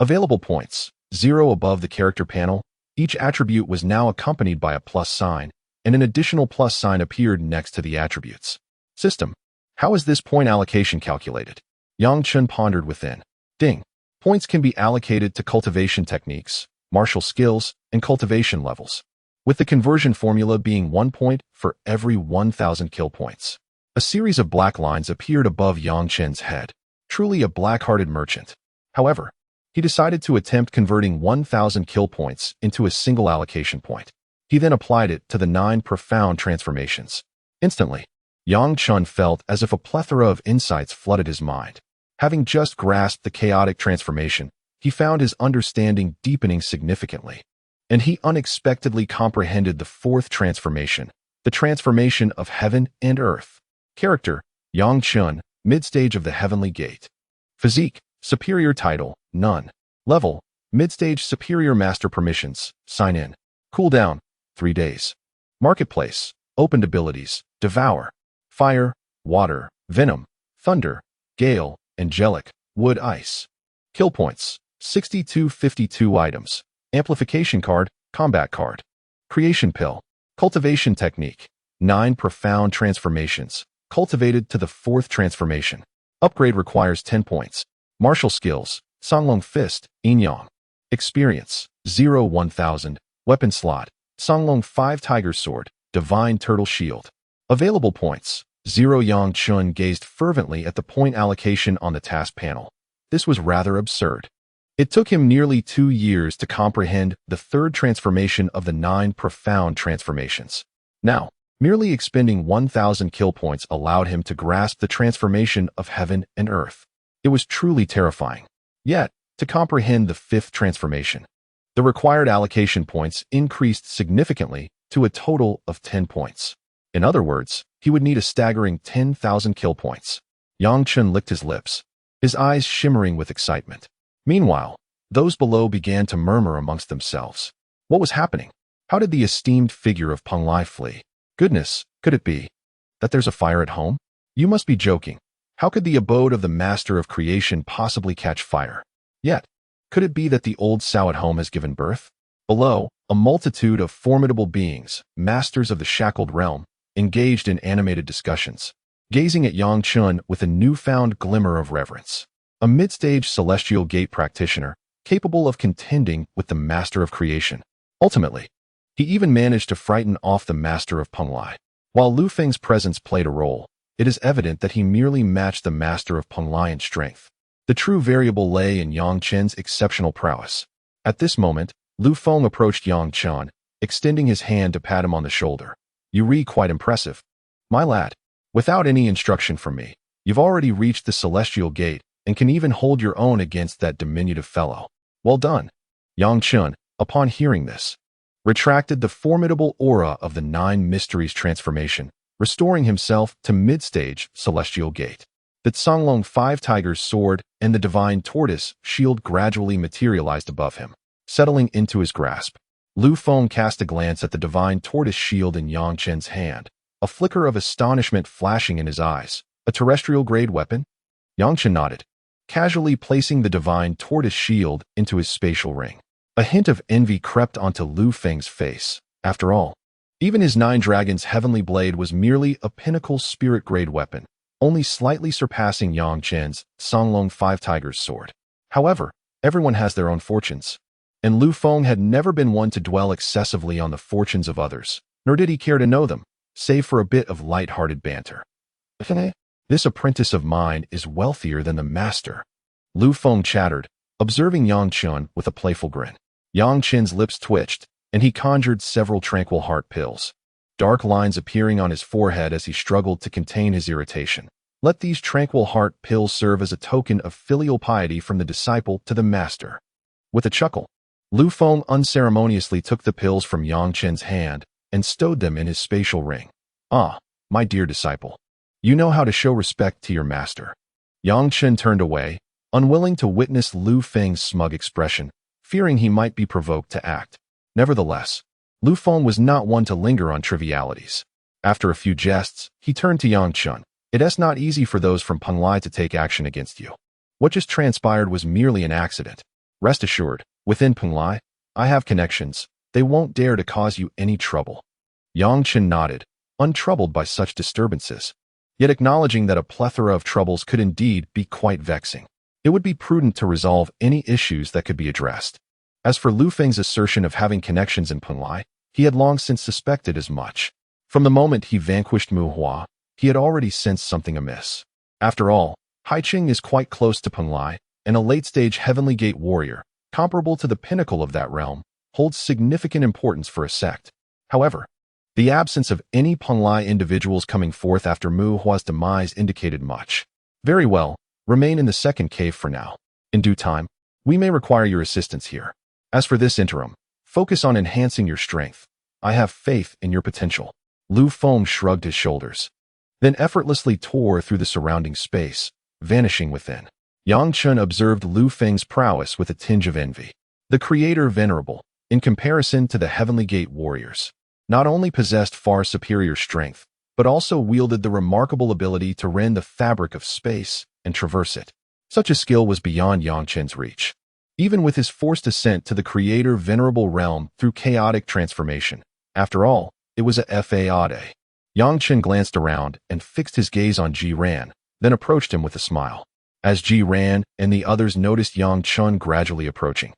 [SPEAKER 1] Available points, 0 above the character panel. Each attribute was now accompanied by a plus sign, and an additional plus sign appeared next to the attributes. System. How is this point allocation calculated? Yang Chen pondered within. Ding. Points can be allocated to cultivation techniques, martial skills, and cultivation levels, with the conversion formula being 1 point for every 1,000 kill points. A series of black lines appeared above Yang Chen's head. Truly a black-hearted merchant. However, he decided to attempt converting 1,000 kill points into a single allocation point. He then applied it to the 9 profound transformations. Instantly, Yang Chen felt as if a plethora of insights flooded his mind. Having just grasped the chaotic transformation, he found his understanding deepening significantly. And he unexpectedly comprehended the 4th transformation, the transformation of heaven and earth. Character, Yang Chen, Mid-stage of the Heavenly Gate. Physique, superior title, none. Level, mid-stage superior master permissions, sign in. Cooldown, 3 days. Marketplace, opened abilities, devour, fire, water, venom, thunder, gale, angelic, wood, ice. Kill points, 6252 items. Amplification card, combat card. Creation pill. Cultivation technique, 9 profound transformations, cultivated to the 4th transformation. Upgrade requires 10 points. Martial skills, Songlong Fist, Inyang. Experience, 0-1000. Weapon slot, Songlong 5 Tiger Sword, Divine Turtle Shield. Available points, 0. Yang Chun gazed fervently at the point allocation on the task panel. This was rather absurd. It took him nearly 2 years to comprehend the 3rd transformation of the 9 profound transformations. Now, merely expending 1,000 kill points allowed him to grasp the transformation of heaven and earth. It was truly terrifying. Yet, to comprehend the 5th transformation, the required allocation points increased significantly to a total of 10 points. In other words, he would need a staggering 10,000 kill points. Yang Chun licked his lips, his eyes shimmering with excitement. Meanwhile, those below began to murmur amongst themselves. What was happening? How did the esteemed figure of Peng Lai flee? Goodness, could it be that there's a fire at home? You must be joking. How could the abode of the master of creation possibly catch fire? Yet, could it be that the old Sao at home has given birth? Below, a multitude of formidable beings, masters of the shackled realm, engaged in animated discussions, gazing at Yang Chun with a newfound glimmer of reverence. A mid-stage celestial gate practitioner, capable of contending with the master of creation. Ultimately, he even managed to frighten off the master of Peng Lai. While Lu Feng's presence played a role, it is evident that he merely matched the master of Peng Lai in strength. The true variable lay in Yang Chen's exceptional prowess. At this moment, Lu Feng approached Yang Chen, extending his hand to pat him on the shoulder. You re quite impressive. My lad, without any instruction from me, you've already reached the celestial gate and can even hold your own against that diminutive fellow. Well done. Yang Chen, upon hearing this, retracted the formidable aura of the 9 mysteries transformation, restoring himself to mid-stage celestial gate. The Songlong 5 Tiger's sword and the divine tortoise shield gradually materialized above him, settling into his grasp. Lu Feng cast a glance at the divine tortoise shield in Yang Chen's hand, a flicker of astonishment flashing in his eyes. A terrestrial-grade weapon? Yang Chen nodded, casually placing the divine tortoise shield into his spatial ring. A hint of envy crept onto Lu Feng's face. After all, even his 9 Dragons Heavenly Blade was merely a pinnacle spirit-grade weapon, only slightly surpassing Yang Chen's Songlong 5 Tiger's sword. However, everyone has their own fortunes, and Lu Feng had never been one to dwell excessively on the fortunes of others, nor did he care to know them, save for a bit of light-hearted banter. This apprentice of mine is wealthier than the master, Lu Feng chattered, observing Yang Chen with a playful grin. Yang Chen's lips twitched, and he conjured several tranquil heart pills, dark lines appearing on his forehead as he struggled to contain his irritation. Let these tranquil heart pills serve as a token of filial piety from the disciple to the master. With a chuckle, Lu Feng unceremoniously took the pills from Yang Chen's hand and stowed them in his spatial ring. Ah, my dear disciple, you know how to show respect to your master. Yang Chen turned away, unwilling to witness Lu Feng's smug expression, fearing he might be provoked to act. Nevertheless, Lu Feng was not one to linger on trivialities. After a few jests, he turned to Yang Chen. It is not easy for those from Peng Lai to take action against you. What just transpired was merely an accident. Rest assured, within Peng Lai, I have connections. They won't dare to cause you any trouble. Yang Chen nodded, untroubled by such disturbances, yet acknowledging that a plethora of troubles could indeed be quite vexing. It would be prudent to resolve any issues that could be addressed. As for Lu Feng's assertion of having connections in Peng Lai, he had long since suspected as much. From the moment he vanquished Mu Hua, he had already sensed something amiss. After all, Haiqing is quite close to Peng Lai, and a late-stage Heavenly Gate warrior, comparable to the pinnacle of that realm, holds significant importance for a sect. However, the absence of any Peng Lai individuals coming forth after Mu Hua's demise indicated much. Very well, remain in the second cave for now. In due time, we may require your assistance here. As for this interim, focus on enhancing your strength. I have faith in your potential. Lu Feng shrugged his shoulders. then effortlessly tore through the surrounding space, vanishing within. Yang Chen observed Lu Feng's prowess with a tinge of envy. The creator venerable, in comparison to the Heavenly Gate warriors, not only possessed far superior strength, but also wielded the remarkable ability to rend the fabric of space and traverse it. Such a skill was beyond Yang Chen's reach. Even with his forced ascent to the creator venerable realm through chaotic transformation, after all, it was a fade. Yang Chen glanced around and fixed his gaze on Ji Ran, then approached him with a smile. As Ji Ran and the others noticed Yang Chen gradually approaching,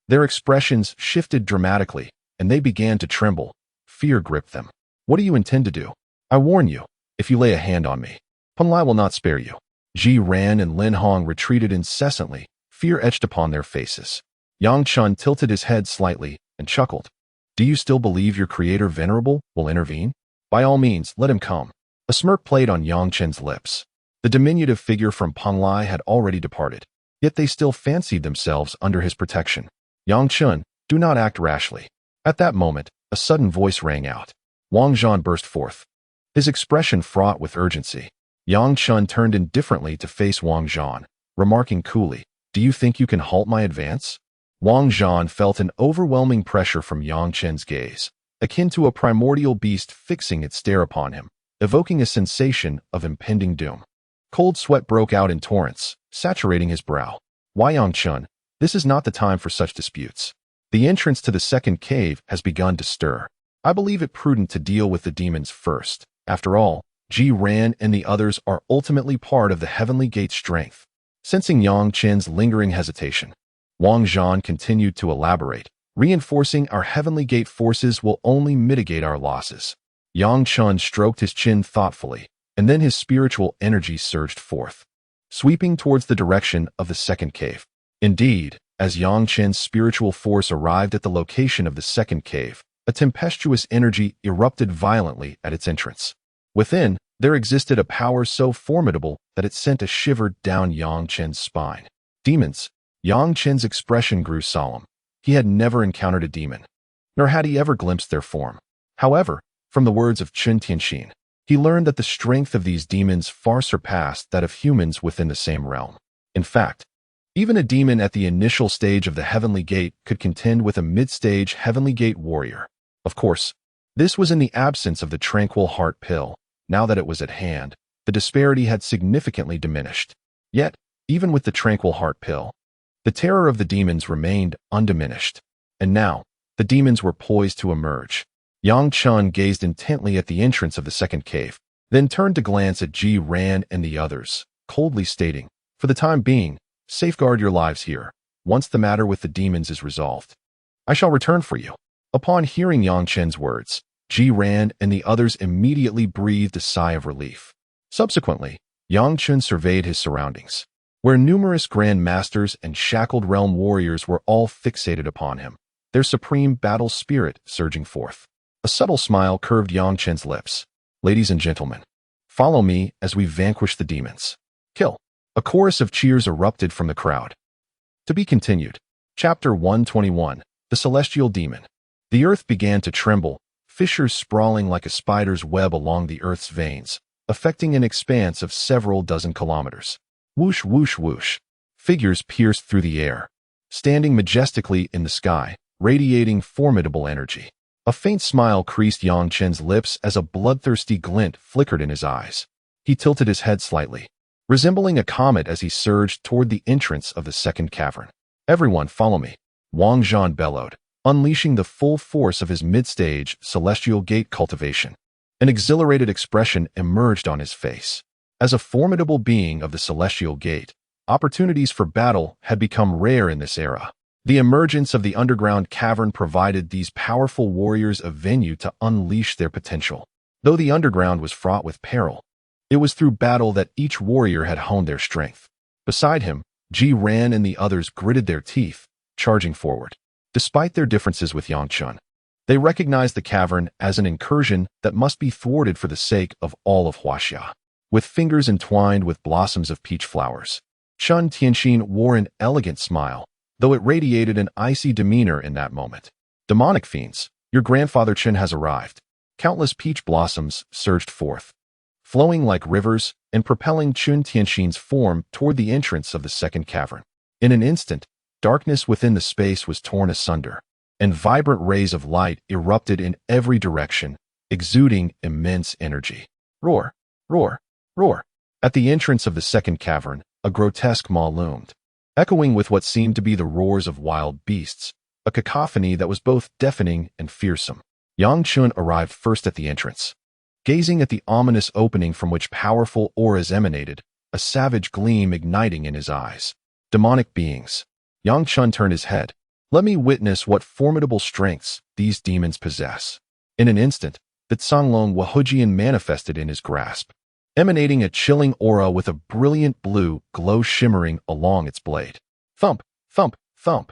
[SPEAKER 1] their expressions shifted dramatically, and they began to tremble. Fear gripped them. What do you intend to do? I warn you, if you lay a hand on me, Punlai will not spare you. Ji Ran and Lin Hong retreated incessantly, fear etched upon their faces. Yang Chen tilted his head slightly and chuckled. Do you still believe your creator venerable will intervene? By all means, let him come. A smirk played on Yang Chen's lips. The diminutive figure from Punlai had already departed, yet they still fancied themselves under his protection. Yang Chen, do not act rashly. At that moment, a sudden voice rang out. Wang Zhan burst forth, his expression fraught with urgency. Yang Chen turned indifferently to face Wang Zhan, remarking coolly, do you think you can halt my advance? Wang Zhan felt an overwhelming pressure from Yang Chen's gaze, akin to a primordial beast fixing its stare upon him, evoking a sensation of impending doom. Cold sweat broke out in torrents, saturating his brow. Why, Yang Chen, this is not the time for such disputes. The entrance to the second cave has begun to stir. I believe it prudent to deal with the demons first. After all, Ji Ran and the others are ultimately part of the Heavenly Gate's strength. Sensing Yang Chen's lingering hesitation, Wang Zhan continued to elaborate, reinforcing our Heavenly Gate forces will only mitigate our losses. Yang Chen stroked his chin thoughtfully, and then his spiritual energy surged forth, sweeping towards the direction of the second cave. Indeed, as Yang Chen's spiritual force arrived at the location of the second cave, a tempestuous energy erupted violently at its entrance. Within, there existed a power so formidable that it sent a shiver down Yang Chen's spine. Demons. Yang Chen's expression grew solemn. He had never encountered a demon, nor had he ever glimpsed their form. However, from the words of Chen Tianxin, he learned that the strength of these demons far surpassed that of humans within the same realm. In fact, even a demon at the initial stage of the Heavenly Gate could contend with a mid-stage Heavenly Gate warrior. Of course, this was in the absence of the Tranquil Heart Pill. Now that it was at hand, the disparity had significantly diminished. Yet, even with the Tranquil Heart Pill, the terror of the demons remained undiminished. And now, the demons were poised to emerge. Yang Chen gazed intently at the entrance of the second cave, then turned to glance at Ji Ran and the others, coldly stating, for the time being, safeguard your lives here. Once the matter with the demons is resolved, I shall return for you. Upon hearing Yang Chen's words, Ji Ran and the others immediately breathed a sigh of relief. Subsequently, Yang Chen surveyed his surroundings, where numerous Grandmasters and shackled realm warriors were all fixated upon him, their supreme battle spirit surging forth. A subtle smile curved Yang Chen's lips. Ladies and gentlemen, follow me as we vanquish the demons. Kill. A chorus of cheers erupted from the crowd. To be continued. Chapter 121. The Celestial Demon. The earth began to tremble, fissures sprawling like a spider's web along the earth's veins, affecting an expanse of several dozen kilometers. Whoosh, whoosh, whoosh. Figures pierced through the air, standing majestically in the sky, radiating formidable energy. A faint smile creased Yang Chen's lips as a bloodthirsty glint flickered in his eyes. He tilted his head slightly, resembling a comet as he surged toward the entrance of the second cavern. Everyone follow me, Wang Zhan bellowed, unleashing the full force of his mid-stage Celestial Gate cultivation. An exhilarated expression emerged on his face. As a formidable being of the Celestial Gate, opportunities for battle had become rare in this era. The emergence of the underground cavern provided these powerful warriors a venue to unleash their potential. Though the underground was fraught with peril, it was through battle that each warrior had honed their strength. Beside him, Ji Ran and the others gritted their teeth, charging forward. Despite their differences with Yang Chen, they recognized the cavern as an incursion that must be thwarted for the sake of all of Huaxia. With fingers entwined with blossoms of peach flowers, Chen Tianxin wore an elegant smile, though it radiated an icy demeanor in that moment. Demonic fiends, your grandfather Chen has arrived. Countless peach blossoms surged forth, flowing like rivers and propelling Chun Tianxin's form toward the entrance of the second cavern. In an instant, darkness within the space was torn asunder, and vibrant rays of light erupted in every direction, exuding immense energy. Roar, roar, roar. At the entrance of the second cavern, a grotesque maw loomed, echoing with what seemed to be the roars of wild beasts, a cacophony that was both deafening and fearsome. Yang Chun arrived first at the entrance. Gazing at the ominous opening from which powerful auras emanated, a savage gleam igniting in his eyes. Demonic beings. Yang Chun turned his head. Let me witness what formidable strengths these demons possess. In an instant, the Canglong Wahujian manifested in his grasp, emanating a chilling aura with a brilliant blue glow shimmering along its blade. Thump, thump, thump.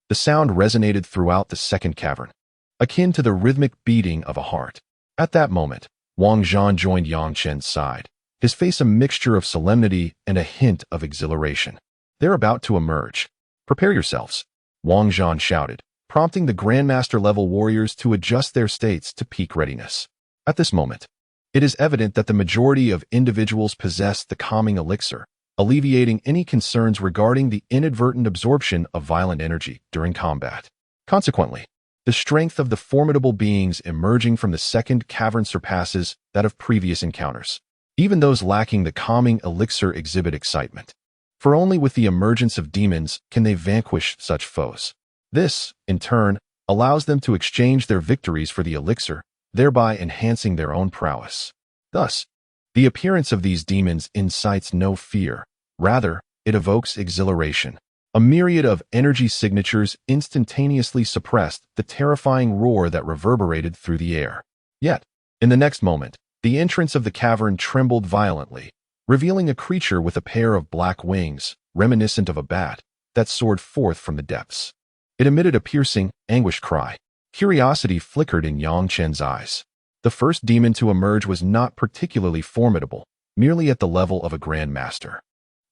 [SPEAKER 1] The sound resonated throughout the second cavern, akin to the rhythmic beating of a heart. At that moment, Wang Zhan joined Yang Chen's side, his face a mixture of solemnity and a hint of exhilaration. They're about to emerge. Prepare yourselves, Wang Zhan shouted, prompting the Grandmaster-level warriors to adjust their states to peak readiness. At this moment, it is evident that the majority of individuals possess the calming elixir, alleviating any concerns regarding the inadvertent absorption of violent energy during combat. Consequently, the strength of the formidable beings emerging from the second cavern surpasses that of previous encounters. Even those lacking the calming elixir exhibit excitement, for only with the emergence of demons can they vanquish such foes. This, in turn, allows them to exchange their victories for the elixir, thereby enhancing their own prowess. Thus, the appearance of these demons incites no fear, rather, it evokes exhilaration. A myriad of energy signatures instantaneously suppressed the terrifying roar that reverberated through the air. Yet, in the next moment, the entrance of the cavern trembled violently, revealing a creature with a pair of black wings, reminiscent of a bat, that soared forth from the depths. It emitted a piercing, anguished cry. Curiosity flickered in Yang Chen's eyes. The first demon to emerge was not particularly formidable, merely at the level of a Grandmaster.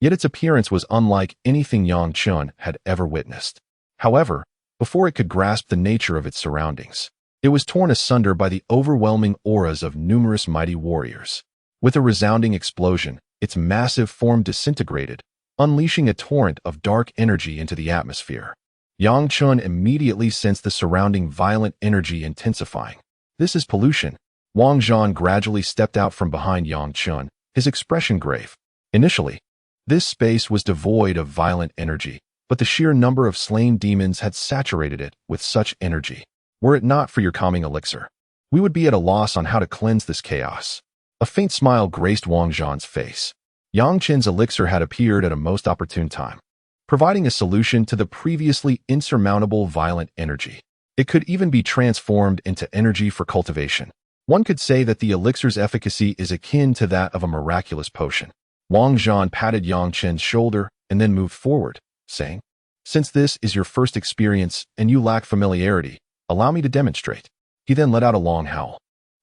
[SPEAKER 1] Yet its appearance was unlike anything Yang Chen had ever witnessed. However, before it could grasp the nature of its surroundings, it was torn asunder by the overwhelming auras of numerous mighty warriors. With a resounding explosion, its massive form disintegrated, unleashing a torrent of dark energy into the atmosphere. Yang Chen immediately sensed the surrounding violent energy intensifying. This is pollution. Wang Zhan gradually stepped out from behind Yang Chen, his expression grave. Initially, this space was devoid of violent energy, but the sheer number of slain demons had saturated it with such energy. Were it not for your calming elixir, we would be at a loss on how to cleanse this chaos. A faint smile graced Wang Zhan's face. Yang Chen's elixir had appeared at a most opportune time, providing a solution to the previously insurmountable violent energy. It could even be transformed into energy for cultivation. One could say that the elixir's efficacy is akin to that of a miraculous potion. Wang Zhan patted Yang Chen's shoulder and then moved forward, saying, "Since this is your first experience and you lack familiarity, allow me to demonstrate." He then let out a long howl,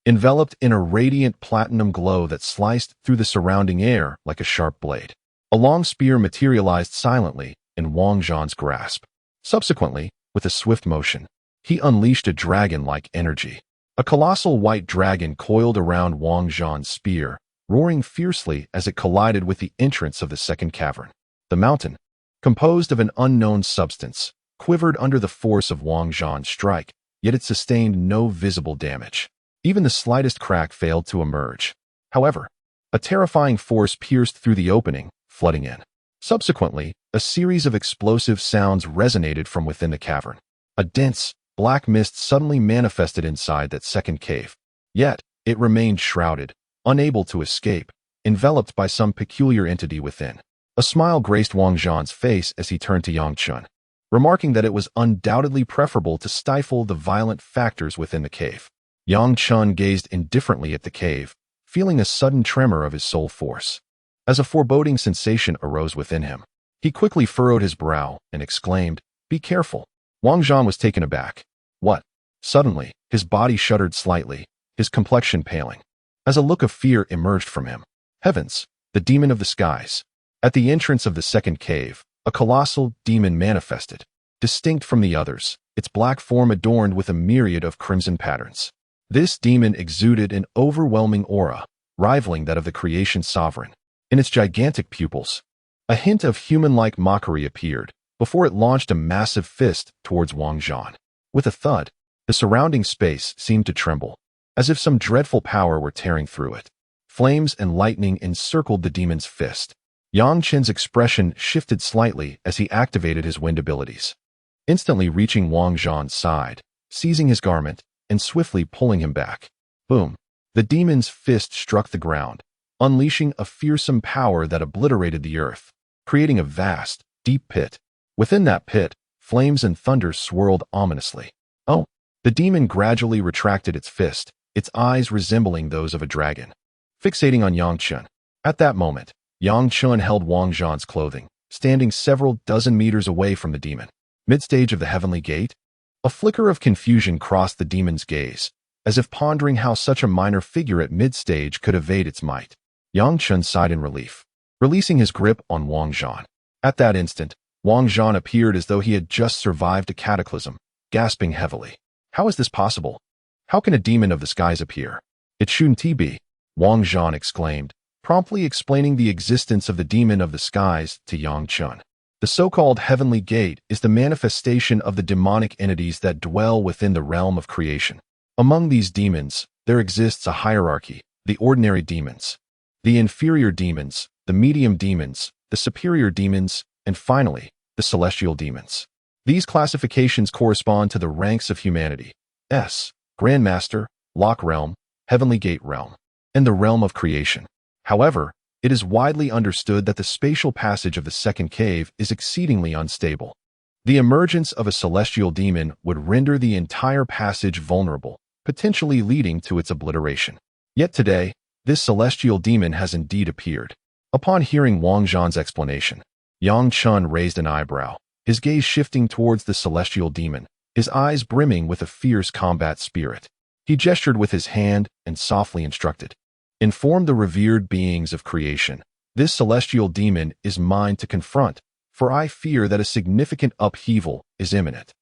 [SPEAKER 1] enveloped in a radiant platinum glow that sliced through the surrounding air like a sharp blade. A long spear materialized silently in Wang Zhan's grasp. Subsequently, with a swift motion, he unleashed a dragon-like energy. A colossal white dragon coiled around Wang Zhan's spear, roaring fiercely as it collided with the entrance of the second cavern. The mountain, composed of an unknown substance, quivered under the force of Wang Zhan's strike, yet it sustained no visible damage. Even the slightest crack failed to emerge. However, a terrifying force pierced through the opening, flooding in. Subsequently, a series of explosive sounds resonated from within the cavern. A dense, black mist suddenly manifested inside that second cave. Yet, it remained shrouded, unable to escape, enveloped by some peculiar entity within. A smile graced Wang Zhan's face as he turned to Yang Chen, remarking that it was undoubtedly preferable to stifle the violent factors within the cave. Yang Chen gazed indifferently at the cave, feeling a sudden tremor of his soul force. As a foreboding sensation arose within him, he quickly furrowed his brow and exclaimed, "Be careful." Wang Zhan was taken aback. What? Suddenly, his body shuddered slightly, his complexion paling, as a look of fear emerged from him. Heavens, the demon of the skies. At the entrance of the second cave, a colossal demon manifested, distinct from the others, its black form adorned with a myriad of crimson patterns. This demon exuded an overwhelming aura, rivaling that of the creation sovereign. In its gigantic pupils, a hint of human-like mockery appeared before it launched a massive fist towards Wang Zhan. With a thud, the surrounding space seemed to tremble, as if some dreadful power were tearing through it. Flames and lightning encircled the demon's fist. Yang Chen's expression shifted slightly as he activated his wind abilities, instantly reaching Wang Zhan's side, seizing his garment, and swiftly pulling him back. Boom! The demon's fist struck the ground, unleashing a fearsome power that obliterated the earth, creating a vast, deep pit. Within that pit, flames and thunder swirled ominously. Oh! The demon gradually retracted its fist, its eyes resembling those of a dragon, fixating on Yang Chen. At that moment, Yang Chen held Wang Zhan's clothing, standing several dozen meters away from the demon. Mid-stage of the heavenly gate, a flicker of confusion crossed the demon's gaze, as if pondering how such a minor figure at mid-stage could evade its might. Yang Chen sighed in relief, releasing his grip on Wang Zhan. At that instant, Wang Zhan appeared as though he had just survived a cataclysm, gasping heavily. How is this possible? How can a demon of the skies appear? It shouldn't be, Wang Zhan exclaimed, promptly explaining the existence of the demon of the skies to Yang Chen. The so-called heavenly gate is the manifestation of the demonic entities that dwell within the realm of creation. Among these demons, there exists a hierarchy: the ordinary demons, the inferior demons, the medium demons, the superior demons, and finally, the celestial demons. These classifications correspond to the ranks of humanity: Grandmaster, Lock Realm, Heavenly Gate Realm, and the Realm of Creation. However, it is widely understood that the spatial passage of the second cave is exceedingly unstable. The emergence of a celestial demon would render the entire passage vulnerable, potentially leading to its obliteration. Yet today, this celestial demon has indeed appeared. Upon hearing Wang Zhan's explanation, Yang Chen raised an eyebrow, his gaze shifting towards the celestial demon, his eyes brimming with a fierce combat spirit. He gestured with his hand and softly instructed, "Inform the revered beings of creation. This celestial demon is mine to confront, for I fear that a significant upheaval is imminent."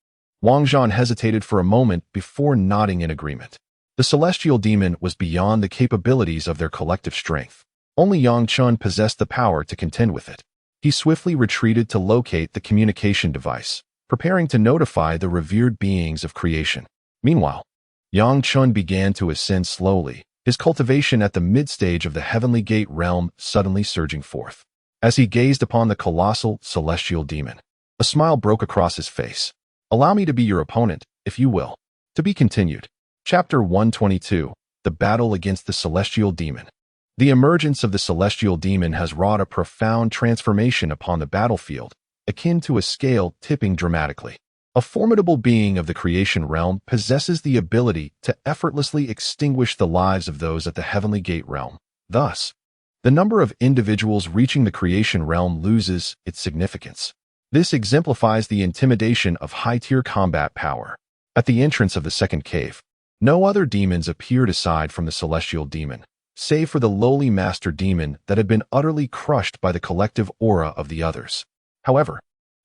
[SPEAKER 1] Wang Zhan hesitated for a moment before nodding in agreement. The celestial demon was beyond the capabilities of their collective strength. Only Yang Chen possessed the power to contend with it. He swiftly retreated to locate the communication device, preparing to notify the revered beings of creation. Meanwhile, Yang Chen began to ascend slowly, his cultivation at the mid-stage of the heavenly gate realm suddenly surging forth. As he gazed upon the colossal celestial demon, a smile broke across his face. "Allow me to be your opponent, if you will." To be continued. Chapter 122, The Battle Against the Celestial Demon. The emergence of the celestial demon has wrought a profound transformation upon the battlefield, akin to a scale tipping dramatically. A formidable being of the creation realm possesses the ability to effortlessly extinguish the lives of those at the heavenly gate realm. Thus, the number of individuals reaching the creation realm loses its significance. This exemplifies the intimidation of high-tier combat power. At the entrance of the second cave, no other demons appeared aside from the celestial demon, save for the lowly master demon that had been utterly crushed by the collective aura of the others. However,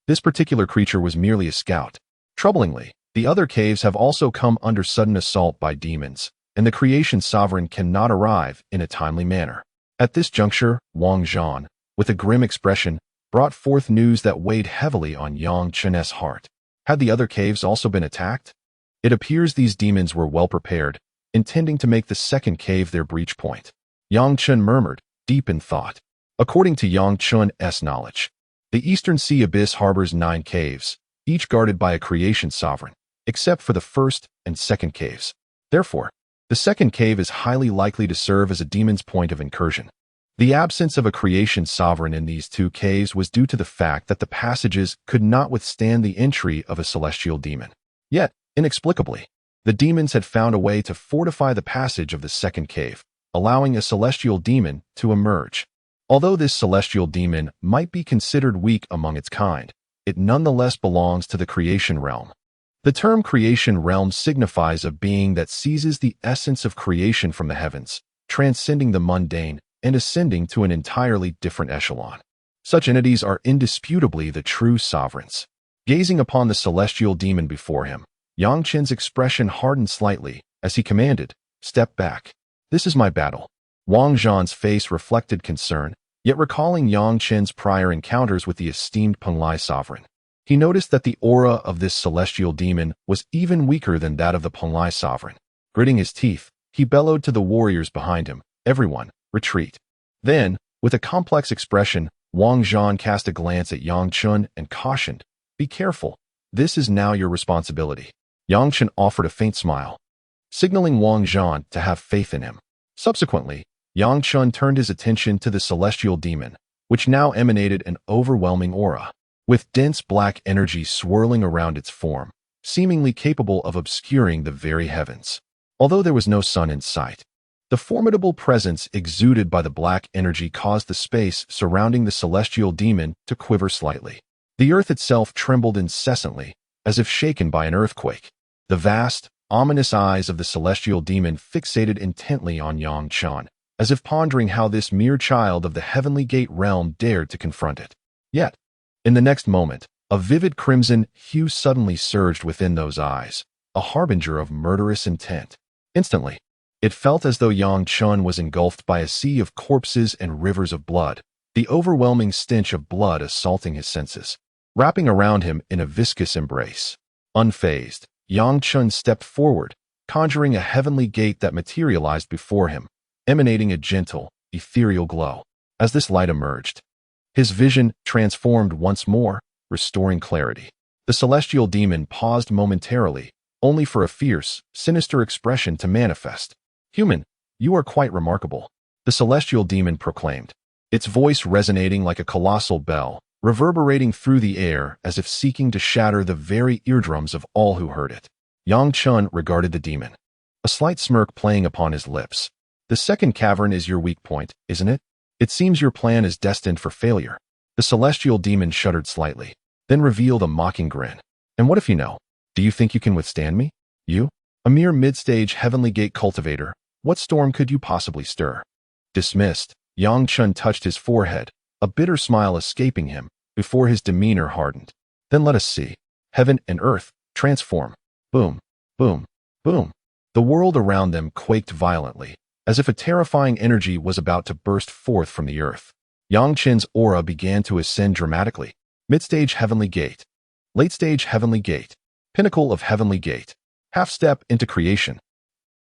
[SPEAKER 1] this particular creature was merely a scout. Troublingly, the other caves have also come under sudden assault by demons, and the creation sovereign cannot arrive in a timely manner. At this juncture, Wang Zhan, with a grim expression, brought forth news that weighed heavily on Yang Chen's heart. Had the other caves also been attacked? It appears these demons were well prepared, intending to make the second cave their breach point. Yang Chen murmured, deep in thought. According to Yang Chen's knowledge, the Eastern Sea Abyss harbors 9 caves, each guarded by a creation sovereign, except for the first and second caves. Therefore, the second cave is highly likely to serve as a demon's point of incursion. The absence of a creation sovereign in these 2 caves was due to the fact that the passages could not withstand the entry of a celestial demon. Yet, inexplicably, the demons had found a way to fortify the passage of the second cave, allowing a celestial demon to emerge. Although this celestial demon might be considered weak among its kind, it nonetheless belongs to the creation realm. The term creation realm signifies a being that seizes the essence of creation from the heavens, transcending the mundane and ascending to an entirely different echelon. Such entities are indisputably the true sovereigns. Gazing upon the celestial demon before him, Yang Chen's expression hardened slightly as he commanded, "Step back. This is my battle. Wang Zhan's face reflected concern, yet recalling Yang Chen's prior encounters with the esteemed Penglai sovereign. He noticed that the aura of this celestial demon was even weaker than that of the Penglai sovereign. Gritting his teeth, he bellowed to the warriors behind him, "Everyone, retreat." Then, with a complex expression, Wang Zhan cast a glance at Yang Chen and cautioned, "Be careful. This is now your responsibility." Yang Chen offered a faint smile, signaling Wang Zhan to have faith in him. Subsequently, Yang Chen turned his attention to the celestial demon, which now emanated an overwhelming aura, with dense black energy swirling around its form, seemingly capable of obscuring the very heavens. Although there was no sun in sight, the formidable presence exuded by the black energy caused the space surrounding the celestial demon to quiver slightly. The earth itself trembled incessantly, as if shaken by an earthquake. The vast, ominous eyes of the celestial demon fixated intently on Yang Chen, as if pondering how this mere child of the heavenly gate realm dared to confront it. Yet, in the next moment, a vivid crimson hue suddenly surged within those eyes, a harbinger of murderous intent. Instantly, it felt as though Yang Chen was engulfed by a sea of corpses and rivers of blood, the overwhelming stench of blood assaulting his senses, wrapping around him in a viscous embrace. Unfazed, Yang Chen stepped forward, conjuring a heavenly gate that materialized before him, emanating a gentle, ethereal glow. As this light emerged, his vision transformed once more, restoring clarity. The celestial demon paused momentarily, only for a fierce, sinister expression to manifest. "Human, you are quite remarkable," the celestial demon proclaimed, its voice resonating like a colossal bell, reverberating through the air as if seeking to shatter the very eardrums of all who heard it. Yang Chen regarded the demon, a slight smirk playing upon his lips. "The second cavern is your weak point, isn't it? It seems your plan is destined for failure." The celestial demon shuddered slightly, then revealed a mocking grin. "And what if you know? Do you think you can withstand me? You? A mere mid-stage heavenly gate cultivator, what storm could you possibly stir?" Dismissed, Yang Chen touched his forehead, a bitter smile escaping him, before his demeanor hardened. "Then let us see. Heaven and earth, transform." Boom, boom, boom. The world around them quaked violently, as if a terrifying energy was about to burst forth from the earth. Yang Chen's aura began to ascend dramatically. Mid-stage heavenly gate. Late-stage heavenly gate. Pinnacle of heavenly gate. Half-step into creation.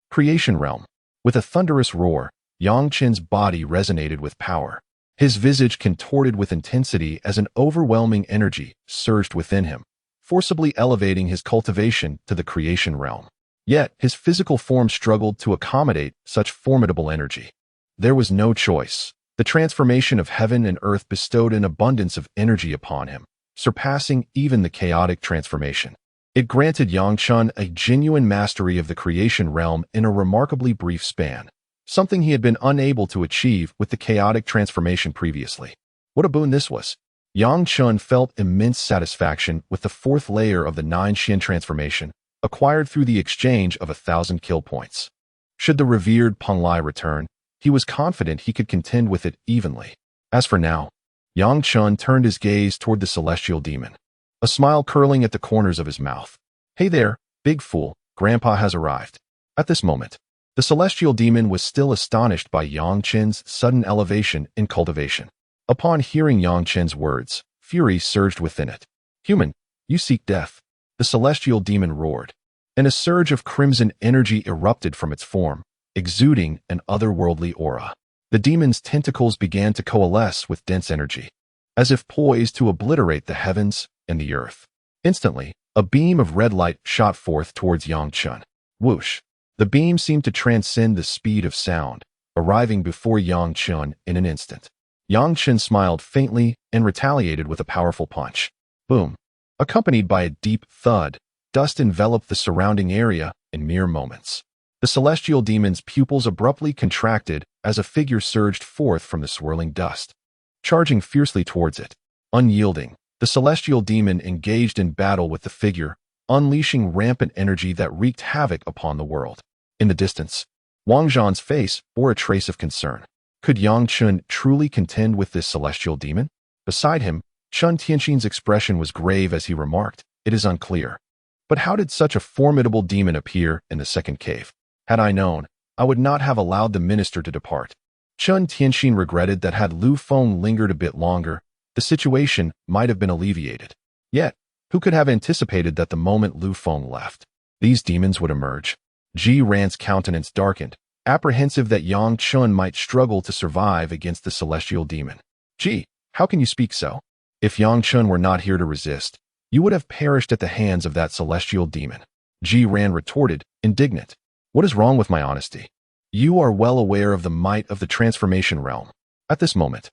[SPEAKER 1] Creation realm. With a thunderous roar, Yang Chen's body resonated with power. His visage contorted with intensity as an overwhelming energy surged within him, forcibly elevating his cultivation to the creation realm. Yet, his physical form struggled to accommodate such formidable energy. There was no choice. The transformation of heaven and earth bestowed an abundance of energy upon him, surpassing even the chaotic transformation. It granted Yang Chen a genuine mastery of the creation realm in a remarkably brief span, something he had been unable to achieve with the chaotic transformation previously. What a boon this was! Yang Chen felt immense satisfaction with the fourth layer of the 9 Shin transformation, acquired through the exchange of 1,000 kill points. Should the revered Penglai return, he was confident he could contend with it evenly. As for now, Yang Chen turned his gaze toward the celestial demon, a smile curling at the corners of his mouth. "Hey there, big fool, Grandpa has arrived." At this moment, the celestial demon was still astonished by Yang Chen's sudden elevation in cultivation. Upon hearing Yang Chen's words, fury surged within it. "Human, you seek death," the celestial demon roared, and a surge of crimson energy erupted from its form, exuding an otherworldly aura. The demon's tentacles began to coalesce with dense energy, as if poised to obliterate the heavens and the earth. Instantly, a beam of red light shot forth towards Yang Chen. Whoosh! The beam seemed to transcend the speed of sound, arriving before Yang Chen in an instant. Yang Chen smiled faintly and retaliated with a powerful punch. Boom! Accompanied by a deep thud, dust enveloped the surrounding area in mere moments. The celestial demon's pupils abruptly contracted as a figure surged forth from the swirling dust, charging fiercely towards it. Unyielding, the celestial demon engaged in battle with the figure, unleashing rampant energy that wreaked havoc upon the world. In the distance, Wang Zhan's face bore a trace of concern. Could Yang Chen truly contend with this celestial demon? Beside him, Chen Tianxin's expression was grave as he remarked, "It is unclear. But how did such a formidable demon appear in the second cave? Had I known, I would not have allowed the minister to depart." Chen Tianxin regretted that had Lu Feng lingered a bit longer, the situation might have been alleviated. Yet, who could have anticipated that the moment Lu Feng left, these demons would emerge? Ji Ran's countenance darkened, apprehensive that Yang Chun might struggle to survive against the celestial demon. Ji, how can you speak so? If Yang Chun were not here to resist, you would have perished at the hands of that celestial demon. Ji Ran retorted, indignant. What is wrong with my honesty? You are well aware of the might of the transformation realm. At this moment,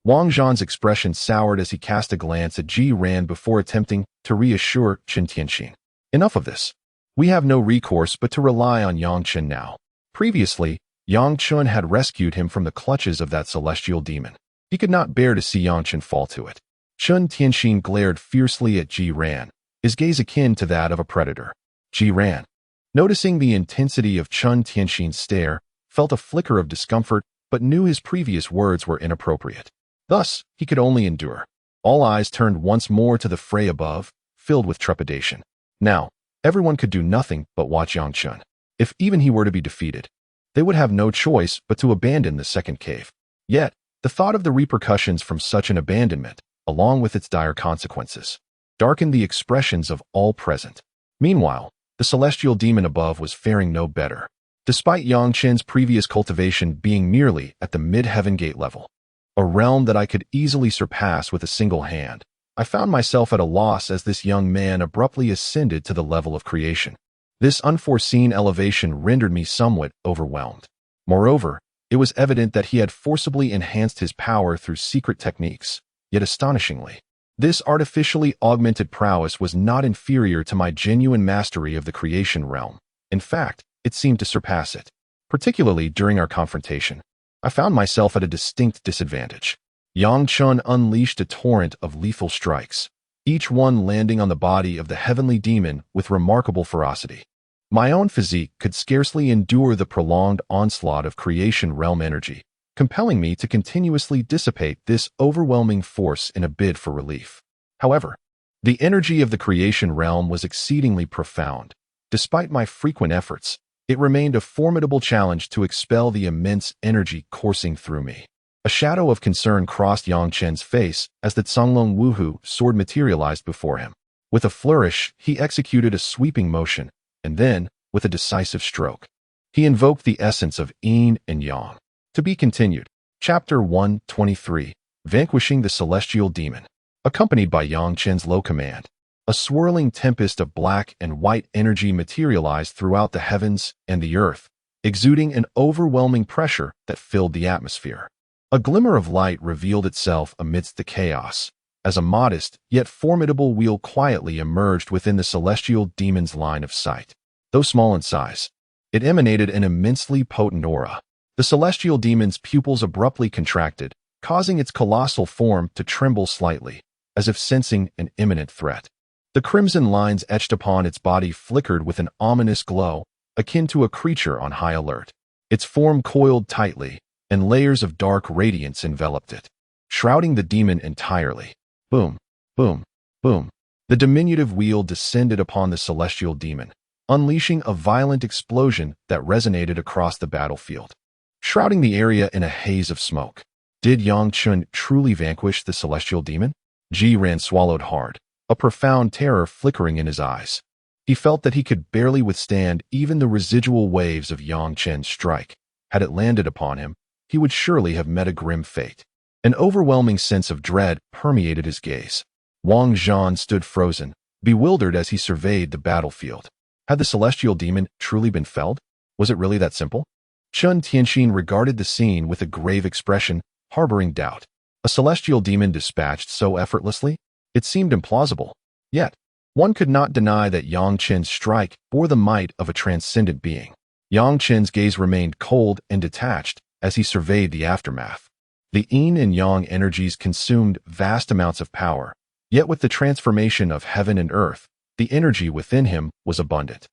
[SPEAKER 1] Wang Zhan's expression soured as he cast a glance at Ji Ran before attempting to reassure Chen Tianxin. Enough of this. We have no recourse but to rely on Yang Chen now. Previously, Yang Chun had rescued him from the clutches of that celestial demon. He could not bear to see Yang Chen fall to it. Chen Tianxin glared fiercely at Ji Ran, his gaze akin to that of a predator. Ji Ran, noticing the intensity of Chen Tianxin's stare, felt a flicker of discomfort but knew his previous words were inappropriate. Thus, he could only endure. All eyes turned once more to the fray above, filled with trepidation. Now, everyone could do nothing but watch Yang Chun. If even he were to be defeated, they would have no choice but to abandon the second cave. Yet, the thought of the repercussions from such an abandonment, along with its dire consequences, darkened the expressions of all present. Meanwhile, the celestial demon above was faring no better, despite Yang Chen's previous cultivation being merely at the mid-heaven gate level, a realm that I could easily surpass with a single hand. I found myself at a loss as this young man abruptly ascended to the level of creation. This unforeseen elevation rendered me somewhat overwhelmed. Moreover, it was evident that he had forcibly enhanced his power through secret techniques, yet astonishingly, this artificially augmented prowess was not inferior to my genuine mastery of the creation realm. In fact, it seemed to surpass it. Particularly during our confrontation, I found myself at a distinct disadvantage. Yang Chun unleashed a torrent of lethal strikes, each one landing on the body of the heavenly demon with remarkable ferocity. My own physique could scarcely endure the prolonged onslaught of creation realm energy, compelling me to continuously dissipate this overwhelming force in a bid for relief. However, the energy of the creation realm was exceedingly profound. Despite my frequent efforts, it remained a formidable challenge to expel the immense energy coursing through me. A shadow of concern crossed Yang Chen's face as the Canglong Wuhu sword materialized before him. With a flourish, he executed a sweeping motion, and then, with a decisive stroke, he invoked the essence of Yin and Yang. To be continued. Chapter 123. Vanquishing the Celestial Demon. Accompanied by Yang Chen's low command, a swirling tempest of black and white energy materialized throughout the heavens and the earth, exuding an overwhelming pressure that filled the atmosphere. A glimmer of light revealed itself amidst the chaos, as a modest yet formidable wheel quietly emerged within the celestial demon's line of sight. Though small in size, it emanated an immensely potent aura. The celestial demon's pupils abruptly contracted, causing its colossal form to tremble slightly, as if sensing an imminent threat. The crimson lines etched upon its body flickered with an ominous glow, akin to a creature on high alert. Its form coiled tightly, and layers of dark radiance enveloped it, shrouding the demon entirely. Boom, boom, boom. The diminutive wheel descended upon the celestial demon, unleashing a violent explosion that resonated across the battlefield, shrouding the area in a haze of smoke. Did Yang Chun truly vanquish the celestial demon? Ji Ran swallowed hard, a profound terror flickering in his eyes. He felt that he could barely withstand even the residual waves of Yang Chen's strike. Had it landed upon him, he would surely have met a grim fate. An overwhelming sense of dread permeated his gaze. Wang Zhan stood frozen, bewildered as he surveyed the battlefield. Had the celestial demon truly been felled? Was it really that simple? Chen Tianxin regarded the scene with a grave expression, harboring doubt. A celestial demon dispatched so effortlessly? It seemed implausible. Yet, one could not deny that Yang Chen's strike bore the might of a transcendent being. Yang Chen's gaze remained cold and detached as he surveyed the aftermath. The yin and yang energies consumed vast amounts of power, yet with the transformation of heaven and earth, the energy within him was abundant,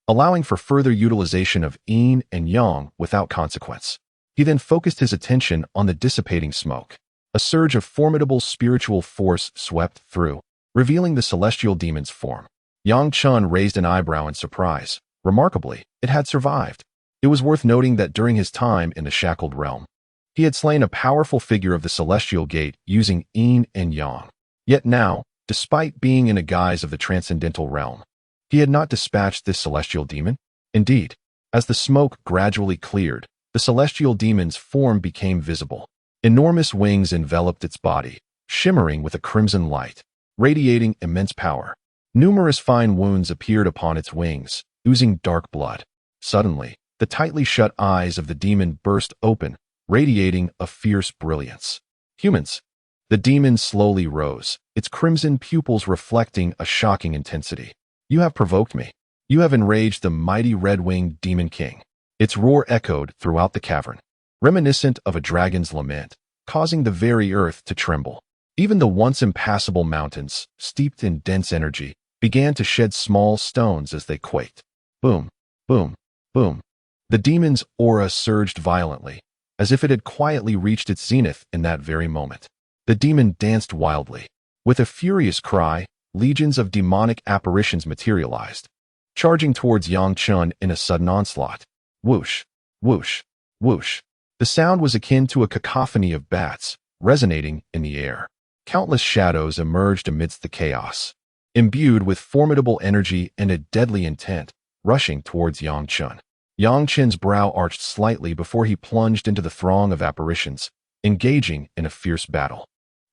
[SPEAKER 1] allowing for further utilization of yin and yang without consequence. He then focused his attention on the dissipating smoke. A surge of formidable spiritual force swept through, revealing the celestial demon's form. Yang Chun raised an eyebrow in surprise. Remarkably, it had survived. It was worth noting that during his time in the shackled realm, He had slain a powerful figure of the celestial gate using yin and yang. Yet now, despite being in a guise of the transcendental realm, he had not dispatched this celestial demon. Indeed, as the smoke gradually cleared, the celestial demon's form became visible. Enormous wings enveloped its body, shimmering with a crimson light, radiating immense power. Numerous fine wounds appeared upon its wings, oozing dark blood. Suddenly, the tightly shut eyes of the demon burst open, radiating a fierce brilliance. Humans! The demon slowly rose, its crimson pupils reflecting a shocking intensity. You have provoked me. You have enraged the mighty red-winged demon king. Its roar echoed throughout the cavern, reminiscent of a dragon's lament, causing the very earth to tremble. Even the once impassable mountains, steeped in dense energy, began to shed small stones as they quaked. Boom, boom, boom. The demon's aura surged violently, as if it had quietly reached its zenith in that very moment. The demon danced wildly. With a furious cry, legions of demonic apparitions materialized, charging towards Yang Chen in a sudden onslaught. Whoosh, whoosh, whoosh. The sound was akin to a cacophony of bats, resonating in the air. Countless shadows emerged amidst the chaos, imbued with formidable energy and a deadly intent, rushing towards Yang Chen. Yang Chen's brow arched slightly before he plunged into the throng of apparitions, engaging in a fierce battle.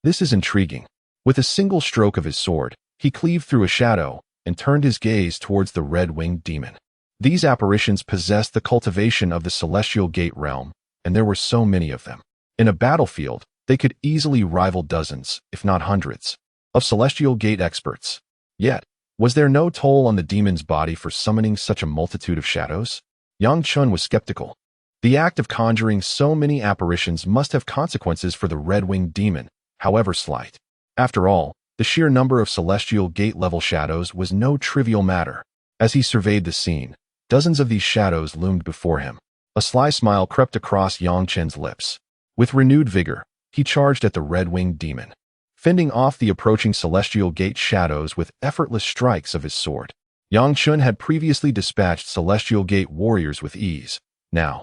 [SPEAKER 1] This is intriguing. With a single stroke of his sword, he cleaved through a shadow and turned his gaze towards the red-winged demon. These apparitions possessed the cultivation of the celestial gate realm, and there were so many of them. In a battlefield, they could easily rival dozens, if not hundreds, of celestial gate experts. Yet, was there no toll on the demon's body for summoning such a multitude of shadows? Yang Chen was skeptical. The act of conjuring so many apparitions must have consequences for the red-winged demon, however slight. After all, the sheer number of celestial gate-level shadows was no trivial matter. As he surveyed the scene, dozens of these shadows loomed before him. A sly smile crept across Yang Chen's lips. With renewed vigor, he charged at the red-winged demon, fending off the approaching celestial gate shadows with effortless strikes of his sword. Yang Chen had previously dispatched celestial gate warriors with ease. Now,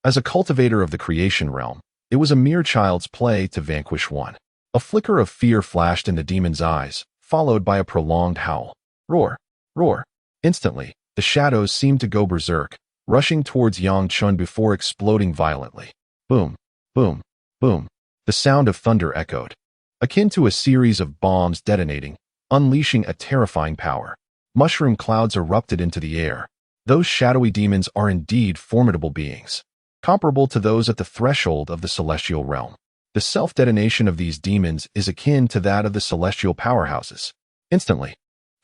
[SPEAKER 1] as a cultivator of the creation realm, it was a mere child's play to vanquish one. A flicker of fear flashed in the demon's eyes, followed by a prolonged howl. Roar! Roar! Instantly, the shadows seemed to go berserk, rushing towards Yang Chen before exploding violently. Boom! Boom! Boom! The sound of thunder echoed, akin to a series of bombs detonating, unleashing a terrifying power. Mushroom clouds erupted into the air. Those shadowy demons are indeed formidable beings, comparable to those at the threshold of the celestial realm. The self-detonation of these demons is akin to that of the celestial powerhouses. Instantly,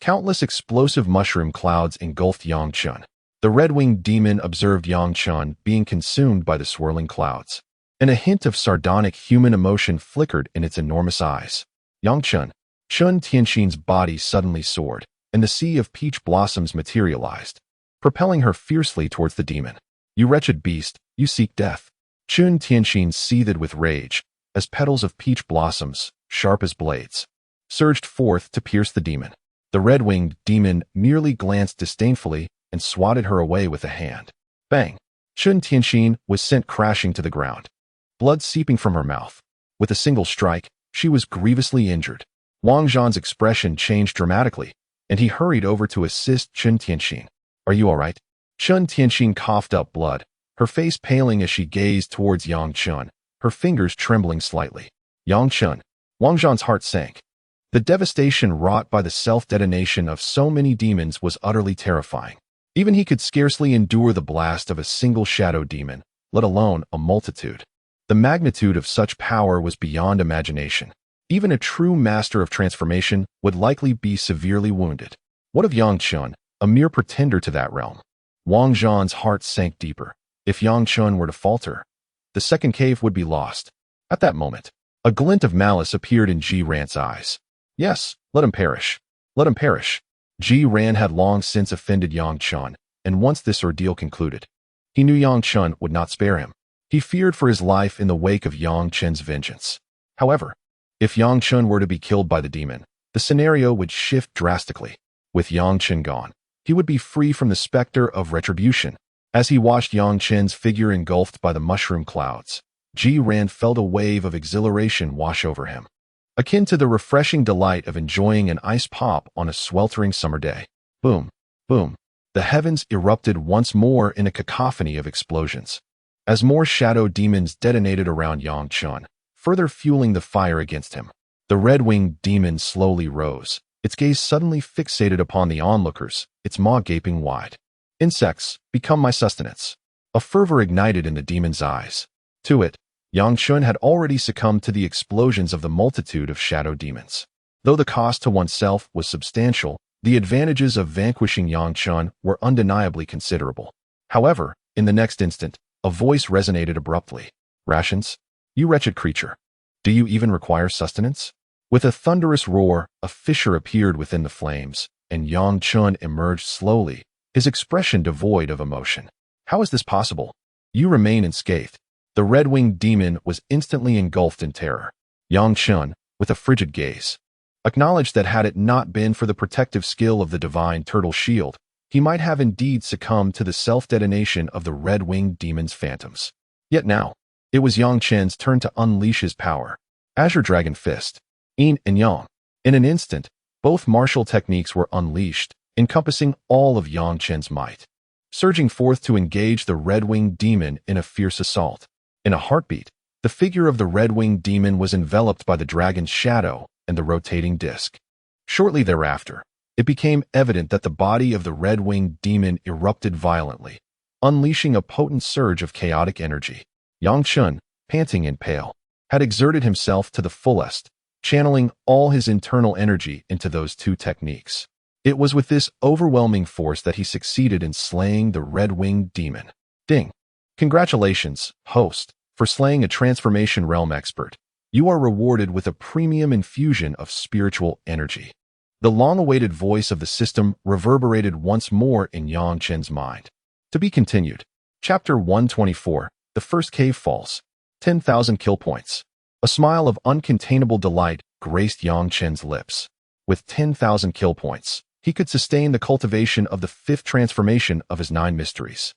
[SPEAKER 1] countless explosive mushroom clouds engulfed Yang Chen. The red-winged demon observed Yang Chen being consumed by the swirling clouds, and a hint of sardonic human emotion flickered in its enormous eyes. Yang Chen Tianxin's body suddenly soared, and the sea of peach blossoms materialized, propelling her fiercely towards the demon. You wretched beast, you seek death. Chen Tianxin seethed with rage, as petals of peach blossoms, sharp as blades, surged forth to pierce the demon. The red-winged demon merely glanced disdainfully and swatted her away with a hand. Bang! Chen Tianxin was sent crashing to the ground, blood seeping from her mouth. With a single strike, she was grievously injured. Wang Zhan's expression changed dramatically, and he hurried over to assist Chen Tianxin. Are you all right? Chen Tianxin coughed up blood, her face paling as she gazed towards Yang Chen, her fingers trembling slightly. Yang Chen. Wang Zhan's heart sank. The devastation wrought by the self-detonation of so many demons was utterly terrifying. Even he could scarcely endure the blast of a single shadow demon, let alone a multitude. The magnitude of such power was beyond imagination. Even a true master of transformation would likely be severely wounded. What of Yang Chen, a mere pretender to that realm? Wang Zhan's heart sank deeper. If Yang Chen were to falter, the second cave would be lost. At that moment, a glint of malice appeared in Ji Ran's eyes. Yes, let him perish. Let him perish. Ji Ran had long since offended Yang Chen, and once this ordeal concluded, he knew Yang Chen would not spare him. He feared for his life in the wake of Yang Chen's vengeance. However, if Yang Chen were to be killed by the demon, the scenario would shift drastically. With Yang Chen gone, he would be free from the specter of retribution. As he watched Yang Chen's figure engulfed by the mushroom clouds, Ji Ran felt a wave of exhilaration wash over him, akin to the refreshing delight of enjoying an ice pop on a sweltering summer day. Boom, boom. The heavens erupted once more in a cacophony of explosions, as more shadow demons detonated around Yang Chen, further fueling the fire against him. The red-winged demon slowly rose, its gaze suddenly fixated upon the onlookers, its maw gaping wide. Insects, become my sustenance. A fervor ignited in the demon's eyes. To it, Yang Chen had already succumbed to the explosions of the multitude of shadow demons. Though the cost to oneself was substantial, the advantages of vanquishing Yang Chen were undeniably considerable. However, in the next instant, a voice resonated abruptly. Rations? You wretched creature. Do you even require sustenance? With a thunderous roar, a fissure appeared within the flames, and Yang Chen emerged slowly, his expression devoid of emotion. How is this possible? You remain unscathed. The red-winged demon was instantly engulfed in terror. Yang Chen, with a frigid gaze, acknowledged that had it not been for the protective skill of the divine turtle shield, he might have indeed succumbed to the self-detonation of the red-winged demon's phantoms. Yet now, it was Yang Chen's turn to unleash his power. Azure Dragon Fist, Yin and Yang. In an instant, both martial techniques were unleashed, encompassing all of Yang Chen's might, surging forth to engage the red-winged demon in a fierce assault. In a heartbeat, the figure of the red-winged demon was enveloped by the dragon's shadow and the rotating disc. Shortly thereafter, it became evident that the body of the red-winged demon erupted violently, unleashing a potent surge of chaotic energy. Yang Chen, panting and pale, had exerted himself to the fullest, channeling all his internal energy into those two techniques. It was with this overwhelming force that he succeeded in slaying the red-winged demon. Ding! Congratulations, host, for slaying a transformation realm expert. You are rewarded with a premium infusion of spiritual energy. The long-awaited voice of the system reverberated once more in Yang Chen's mind. To be continued. Chapter 124, The First Cave Falls. 10,000 kill points. A smile of uncontainable delight graced Yang Chen's lips. With 10,000 kill points, he could sustain the cultivation of the fifth transformation of his 9 mysteries.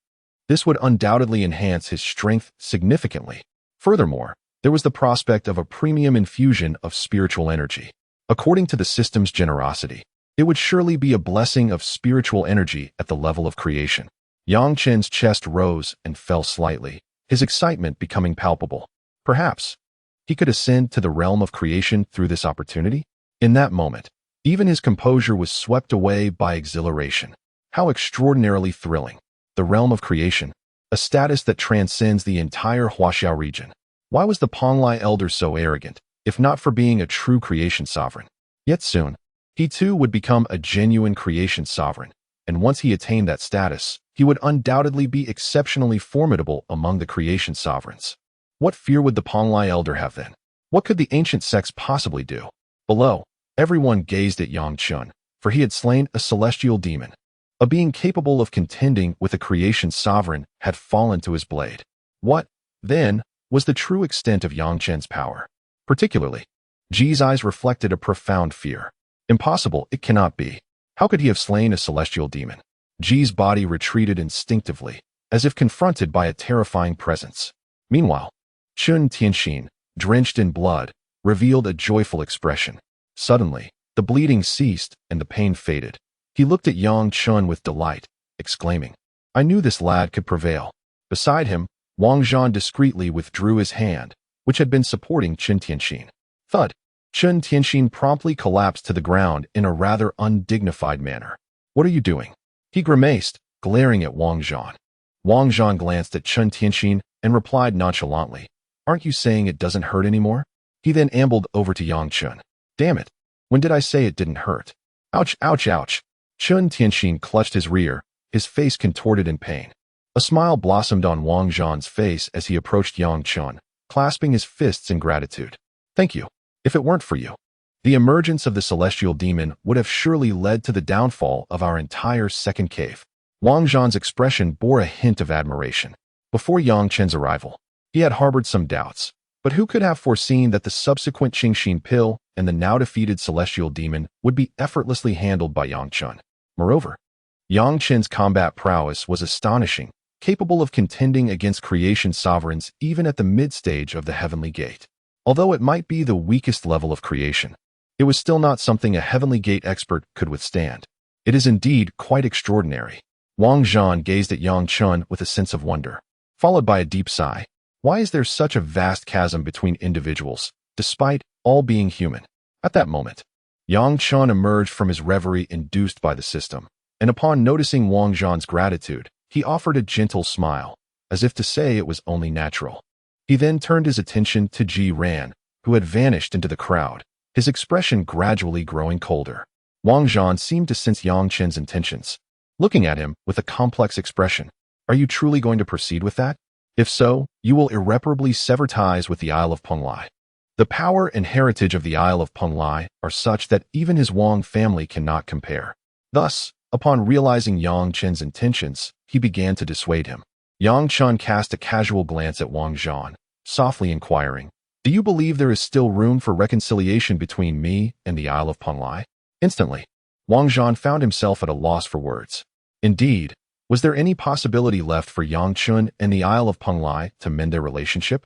[SPEAKER 1] This would undoubtedly enhance his strength significantly. Furthermore, there was the prospect of a premium infusion of spiritual energy. According to the system's generosity, it would surely be a blessing of spiritual energy at the level of creation. Yang Chen's chest rose and fell slightly, his excitement becoming palpable. Perhaps he could ascend to the realm of creation through this opportunity? In that moment, even his composure was swept away by exhilaration. How extraordinarily thrilling. The realm of creation, a status that transcends the entire Huaxiao region. Why was the Ponglai elder so arrogant, if not for being a true creation sovereign? Yet soon, he too would become a genuine creation sovereign, and once he attained that status, he would undoubtedly be exceptionally formidable among the creation sovereigns. What fear would the Ponglai elder have then? What could the ancient sects possibly do? Below, everyone gazed at Yang Chen, for he had slain a celestial demon. A being capable of contending with a creation sovereign had fallen to his blade. What, then, was the true extent of Yang Chen's power? Particularly, Ji's eyes reflected a profound fear. Impossible, it cannot be. How could he have slain a celestial demon? Ji's body retreated instinctively, as if confronted by a terrifying presence. Meanwhile, Chen Tianxin, drenched in blood, revealed a joyful expression. Suddenly, the bleeding ceased and the pain faded. He looked at Yang Chen with delight, exclaiming, I knew this lad could prevail. Beside him, Wang Zhan discreetly withdrew his hand, which had been supporting Chen Tianxin. Thud! Chen Tianxin promptly collapsed to the ground in a rather undignified manner. What are you doing? He grimaced, glaring at Wang Zhan. Wang Zhan glanced at Chen Tianxin and replied nonchalantly, Aren't you saying it doesn't hurt anymore? He then ambled over to Yang Chen. Damn it! When did I say it didn't hurt? Ouch, ouch, ouch! Chen Tianxin clutched his rear, his face contorted in pain. A smile blossomed on Wang Zhan's face as he approached Yang Chen, clasping his fists in gratitude. Thank you. If it weren't for you, the emergence of the celestial demon would have surely led to the downfall of our entire second cave. Wang Zhan's expression bore a hint of admiration. Before Yang Chen's arrival, he had harbored some doubts, but who could have foreseen that the subsequent Qingxin pill and the now-defeated celestial demon would be effortlessly handled by Yang Chen? Moreover, Yang Chen's combat prowess was astonishing, capable of contending against creation sovereigns even at the mid-stage of the heavenly gate. Although it might be the weakest level of creation, it was still not something a heavenly gate expert could withstand. It is indeed quite extraordinary. Wang Zhan gazed at Yang Chen with a sense of wonder, followed by a deep sigh. Why is there such a vast chasm between individuals, despite all being human? At that moment, Yang Chen emerged from his reverie induced by the system, and upon noticing Wang Zhan's gratitude, he offered a gentle smile, as if to say it was only natural. He then turned his attention to Ji Ran, who had vanished into the crowd, his expression gradually growing colder. Wang Zhan seemed to sense Yang Chen's intentions, looking at him with a complex expression. Are you truly going to proceed with that? If so, you will irreparably sever ties with the Isle of Penglai. The power and heritage of the Isle of Penglai are such that even his Wang family cannot compare. Thus, upon realizing Yang Chen's intentions, he began to dissuade him. Yang Chen cast a casual glance at Wang Zhan, softly inquiring, "Do you believe there is still room for reconciliation between me and the Isle of Penglai?" Instantly, Wang Zhan found himself at a loss for words. Indeed, was there any possibility left for Yang Chen and the Isle of Penglai to mend their relationship?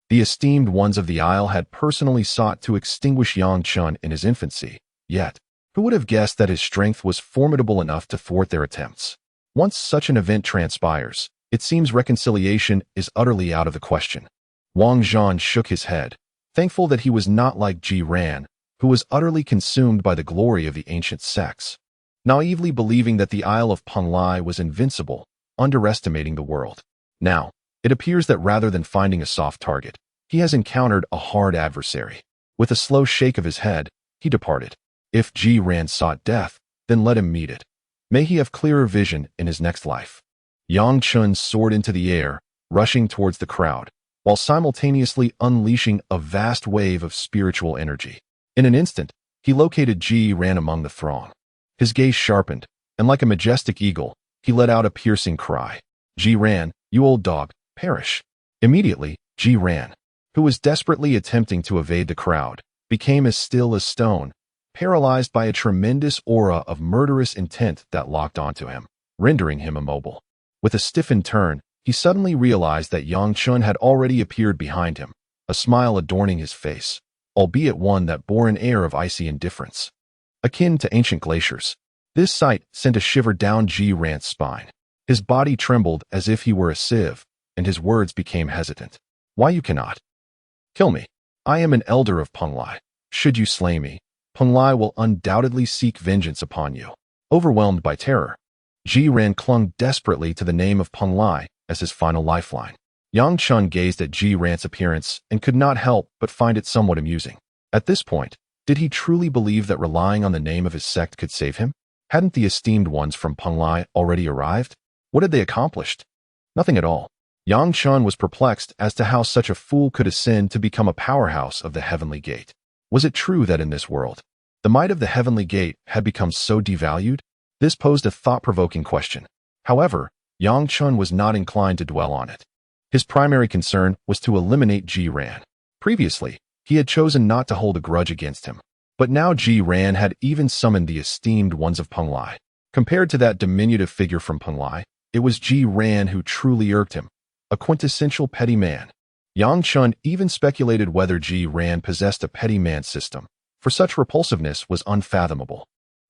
[SPEAKER 1] The esteemed ones of the Isle had personally sought to extinguish Yang Chen in his infancy, yet, who would have guessed that his strength was formidable enough to thwart their attempts? Once such an event transpires, it seems reconciliation is utterly out of the question. Wang Zhan shook his head, thankful that he was not like Ji Ran, who was utterly consumed by the glory of the ancient sects, naively believing that the Isle of Penglai was invincible, underestimating the world. Now, it appears that rather than finding a soft target, he has encountered a hard adversary. With a slow shake of his head, he departed. If Ji Ran sought death, then let him meet it. May he have clearer vision in his next life. Yang Chen soared into the air, rushing towards the crowd, while simultaneously unleashing a vast wave of spiritual energy. In an instant, he located Ji Ran among the throng. His gaze sharpened, and like a majestic eagle, he let out a piercing cry. "Ji Ran, you old dog, perish." Immediately, Ji Ran, who was desperately attempting to evade the crowd, became as still as stone, paralyzed by a tremendous aura of murderous intent that locked onto him, rendering him immobile. With a stiffened turn, he suddenly realized that Yang Chen had already appeared behind him, a smile adorning his face, albeit one that bore an air of icy indifference, akin to ancient glaciers. This sight sent a shiver down Ji Ran's spine. His body trembled as if he were a sieve, and his words became hesitant. "Why you cannot kill me? I am an elder of Penglai. Should you slay me, Penglai will undoubtedly seek vengeance upon you." Overwhelmed by terror, Ji Ran clung desperately to the name of Penglai as his final lifeline. Yang Chen gazed at Ji Ran's appearance and could not help but find it somewhat amusing. At this point, did he truly believe that relying on the name of his sect could save him? Hadn't the esteemed ones from Penglai already arrived? What had they accomplished? Nothing at all. Yang Chen was perplexed as to how such a fool could ascend to become a powerhouse of the Heavenly Gate. Was it true that in this world, the might of the Heavenly Gate had become so devalued? This posed a thought-provoking question. However, Yang Chen was not inclined to dwell on it. His primary concern was to eliminate Ji Ran. Previously, he had chosen not to hold a grudge against him, but now Ji Ran had even summoned the esteemed ones of Penglai. Compared to that diminutive figure from Penglai, it was Ji Ran who truly irked him, a quintessential petty man. Yang Chen even speculated whether Ji Ran possessed a petty man system, for such repulsiveness was unfathomable.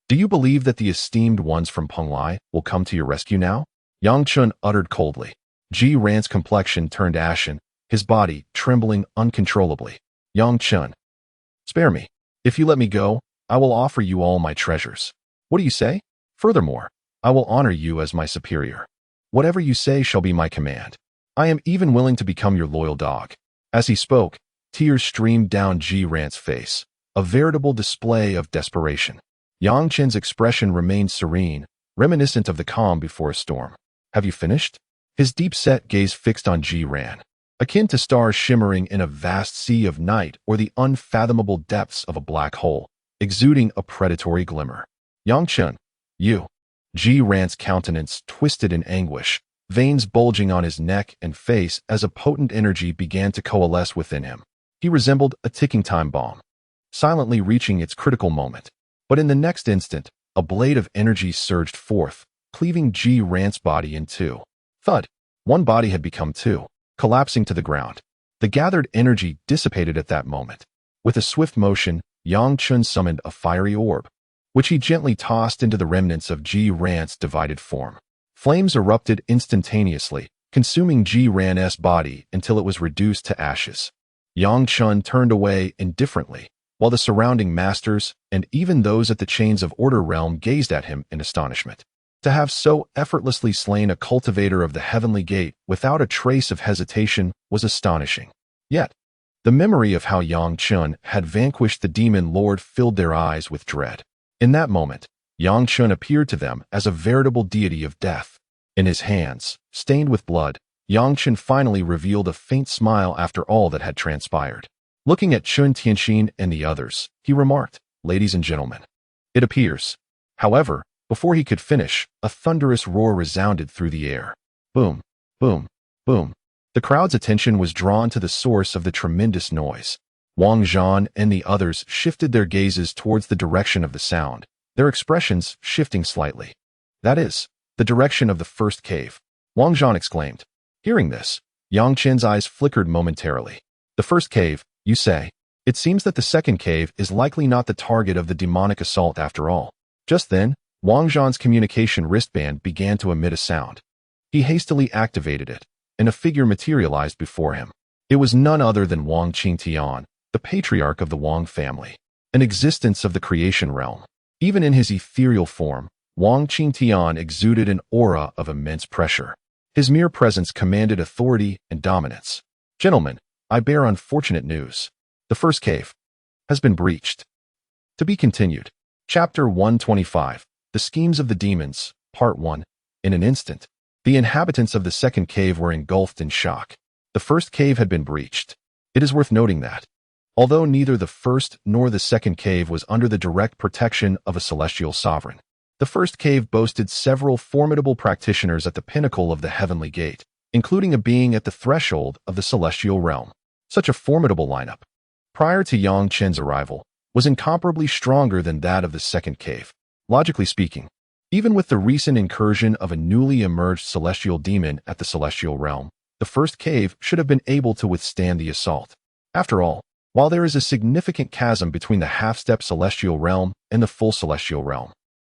[SPEAKER 1] "Do you believe that the esteemed ones from Penglai will come to your rescue now?" Yang Chen uttered coldly. Ji Ran's complexion turned ashen, his body trembling uncontrollably. "Yang Chen, spare me. If you let me go, I will offer you all my treasures. What do you say? Furthermore, I will honor you as my superior. Whatever you say shall be my command. I am even willing to become your loyal dog." As he spoke, tears streamed down Ji Ran's face, a veritable display of desperation. Yang Chen's expression remained serene, reminiscent of the calm before a storm. "Have you finished?" His deep-set gaze fixed on Ji Ran, akin to stars shimmering in a vast sea of night or the unfathomable depths of a black hole, exuding a predatory glimmer. "Yang Chen, you." Ji Ran's countenance twisted in anguish, veins bulging on his neck and face as a potent energy began to coalesce within him. He resembled a ticking time bomb, silently reaching its critical moment. But in the next instant, a blade of energy surged forth, cleaving Ji Ran's body in two. Thud! One body had become two, collapsing to the ground. The gathered energy dissipated at that moment. With a swift motion, Yang Chen summoned a fiery orb, which he gently tossed into the remnants of Ji Ran's divided form. Flames erupted instantaneously, consuming Ji Ran's body until it was reduced to ashes. Yang Chen turned away indifferently, while the surrounding masters and even those at the Chains of Order realm gazed at him in astonishment. To have so effortlessly slain a cultivator of the Heavenly Gate without a trace of hesitation was astonishing. Yet, the memory of how Yang Chen had vanquished the demon lord filled their eyes with dread. In that moment, Yang Chen appeared to them as a veritable deity of death. In his hands, stained with blood, Yang Chen finally revealed a faint smile after all that had transpired. Looking at Chen Tianxin and the others, he remarked, "Ladies and gentlemen, it appears." However, before he could finish, a thunderous roar resounded through the air. Boom, boom, boom. The crowd's attention was drawn to the source of the tremendous noise. Wang Zhan and the others shifted their gazes towards the direction of the sound, their expressions shifting slightly. "That is, the direction of the first cave," Wang Zhan exclaimed. Hearing this, Yang Chen's eyes flickered momentarily. "The first cave, you say? It seems that the second cave is likely not the target of the demonic assault after all." Just then, Wang Zhan's communication wristband began to emit a sound. He hastily activated it, and a figure materialized before him. It was none other than Wang Qingtian, the patriarch of the Wang family, an existence of the creation realm. Even in his ethereal form, Wang Qingtian exuded an aura of immense pressure. His mere presence commanded authority and dominance. "Gentlemen, I bear unfortunate news. The first cave has been breached." To be continued. Chapter 125. The Schemes of the Demons, Part 1. In an instant, the inhabitants of the second cave were engulfed in shock. The first cave had been breached. It is worth noting that, although neither the first nor the second cave was under the direct protection of a celestial sovereign, the first cave boasted several formidable practitioners at the pinnacle of the Heavenly Gate, including a being at the threshold of the celestial realm. Such a formidable lineup, prior to Yang Chen's arrival, was incomparably stronger than that of the second cave. Logically speaking, even with the recent incursion of a newly emerged celestial demon at the celestial realm, the first cave should have been able to withstand the assault. After all, while there is a significant chasm between the half-step celestial realm and the full celestial realm,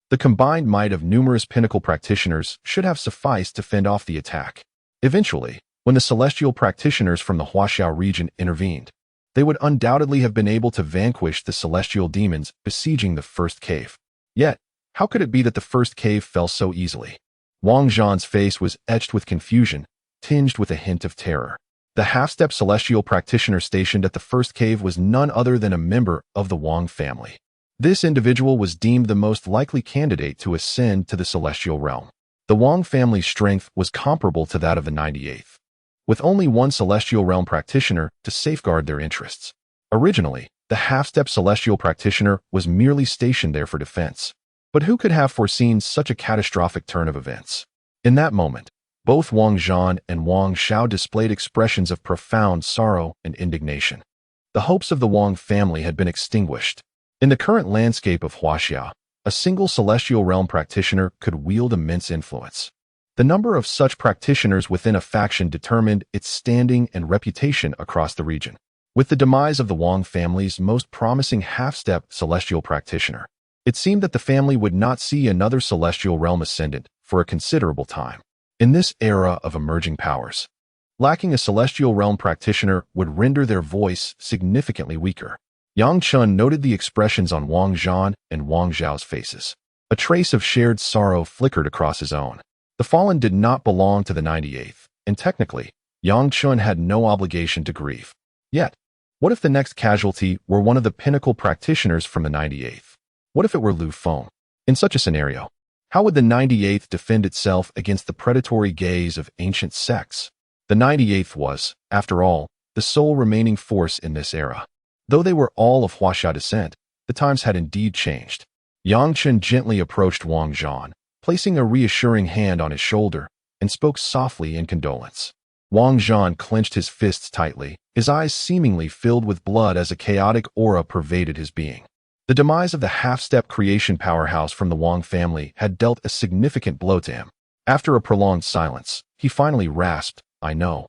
[SPEAKER 1] the combined might of numerous pinnacle practitioners should have sufficed to fend off the attack. Eventually, when the celestial practitioners from the Huaxiao region intervened, they would undoubtedly have been able to vanquish the celestial demons besieging the first cave. Yet, how could it be that the first cave fell so easily? Wang Zhan's face was etched with confusion, tinged with a hint of terror. The half-step celestial practitioner stationed at the first cave was none other than a member of the Wang family. This individual was deemed the most likely candidate to ascend to the celestial realm. The Wang family's strength was comparable to that of the 98th, with only one celestial realm practitioner to safeguard their interests. Originally, the half-step celestial practitioner was merely stationed there for defense. But who could have foreseen such a catastrophic turn of events? In that moment, both Wang Zhan and Wang Xiao displayed expressions of profound sorrow and indignation. The hopes of the Wang family had been extinguished. In the current landscape of Huaxia, a single celestial realm practitioner could wield immense influence. The number of such practitioners within a faction determined its standing and reputation across the region. With the demise of the Wang family's most promising half-step celestial practitioner, it seemed that the family would not see another celestial realm ascendant for a considerable time. In this era of emerging powers, lacking a celestial realm practitioner would render their voice significantly weaker. Yang Chen noted the expressions on Wang Zhan and Wang Xiao's faces. A trace of shared sorrow flickered across his own. The fallen did not belong to the 98th, and technically, Yang Chen had no obligation to grieve. Yet, what if the next casualty were one of the pinnacle practitioners from the 98th? What if it were Lu Feng? In such a scenario, how would the 98th defend itself against the predatory gaze of ancient sects? The 98th was, after all, the sole remaining force in this era. Though they were all of Huaxia descent, the times had indeed changed. Yang Chen gently approached Wang Zhan, placing a reassuring hand on his shoulder, and spoke softly in condolence. Wang Zhan clenched his fists tightly, his eyes seemingly filled with blood as a chaotic aura pervaded his being. The demise of the half-step creation powerhouse from the Wang family had dealt a significant blow to him. After a prolonged silence, he finally rasped, "I know.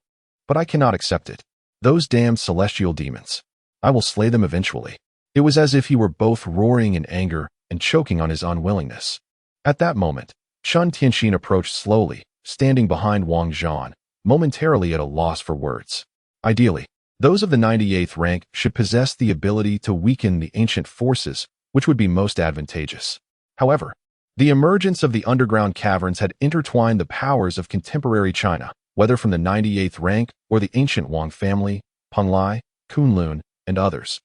[SPEAKER 1] But I cannot accept it. Those damned celestial demons. I will slay them eventually." It was as if he were both roaring in anger and choking on his unwillingness. At that moment, Chen Tianxin approached slowly, standing behind Wang Zhan, momentarily at a loss for words. Ideally, those of the 98th rank should possess the ability to weaken the ancient forces, which would be most advantageous. However, the emergence of the underground caverns had intertwined the powers of contemporary China, whether from the 98th rank or the ancient Wang family, Penglai, Kunlun, and others.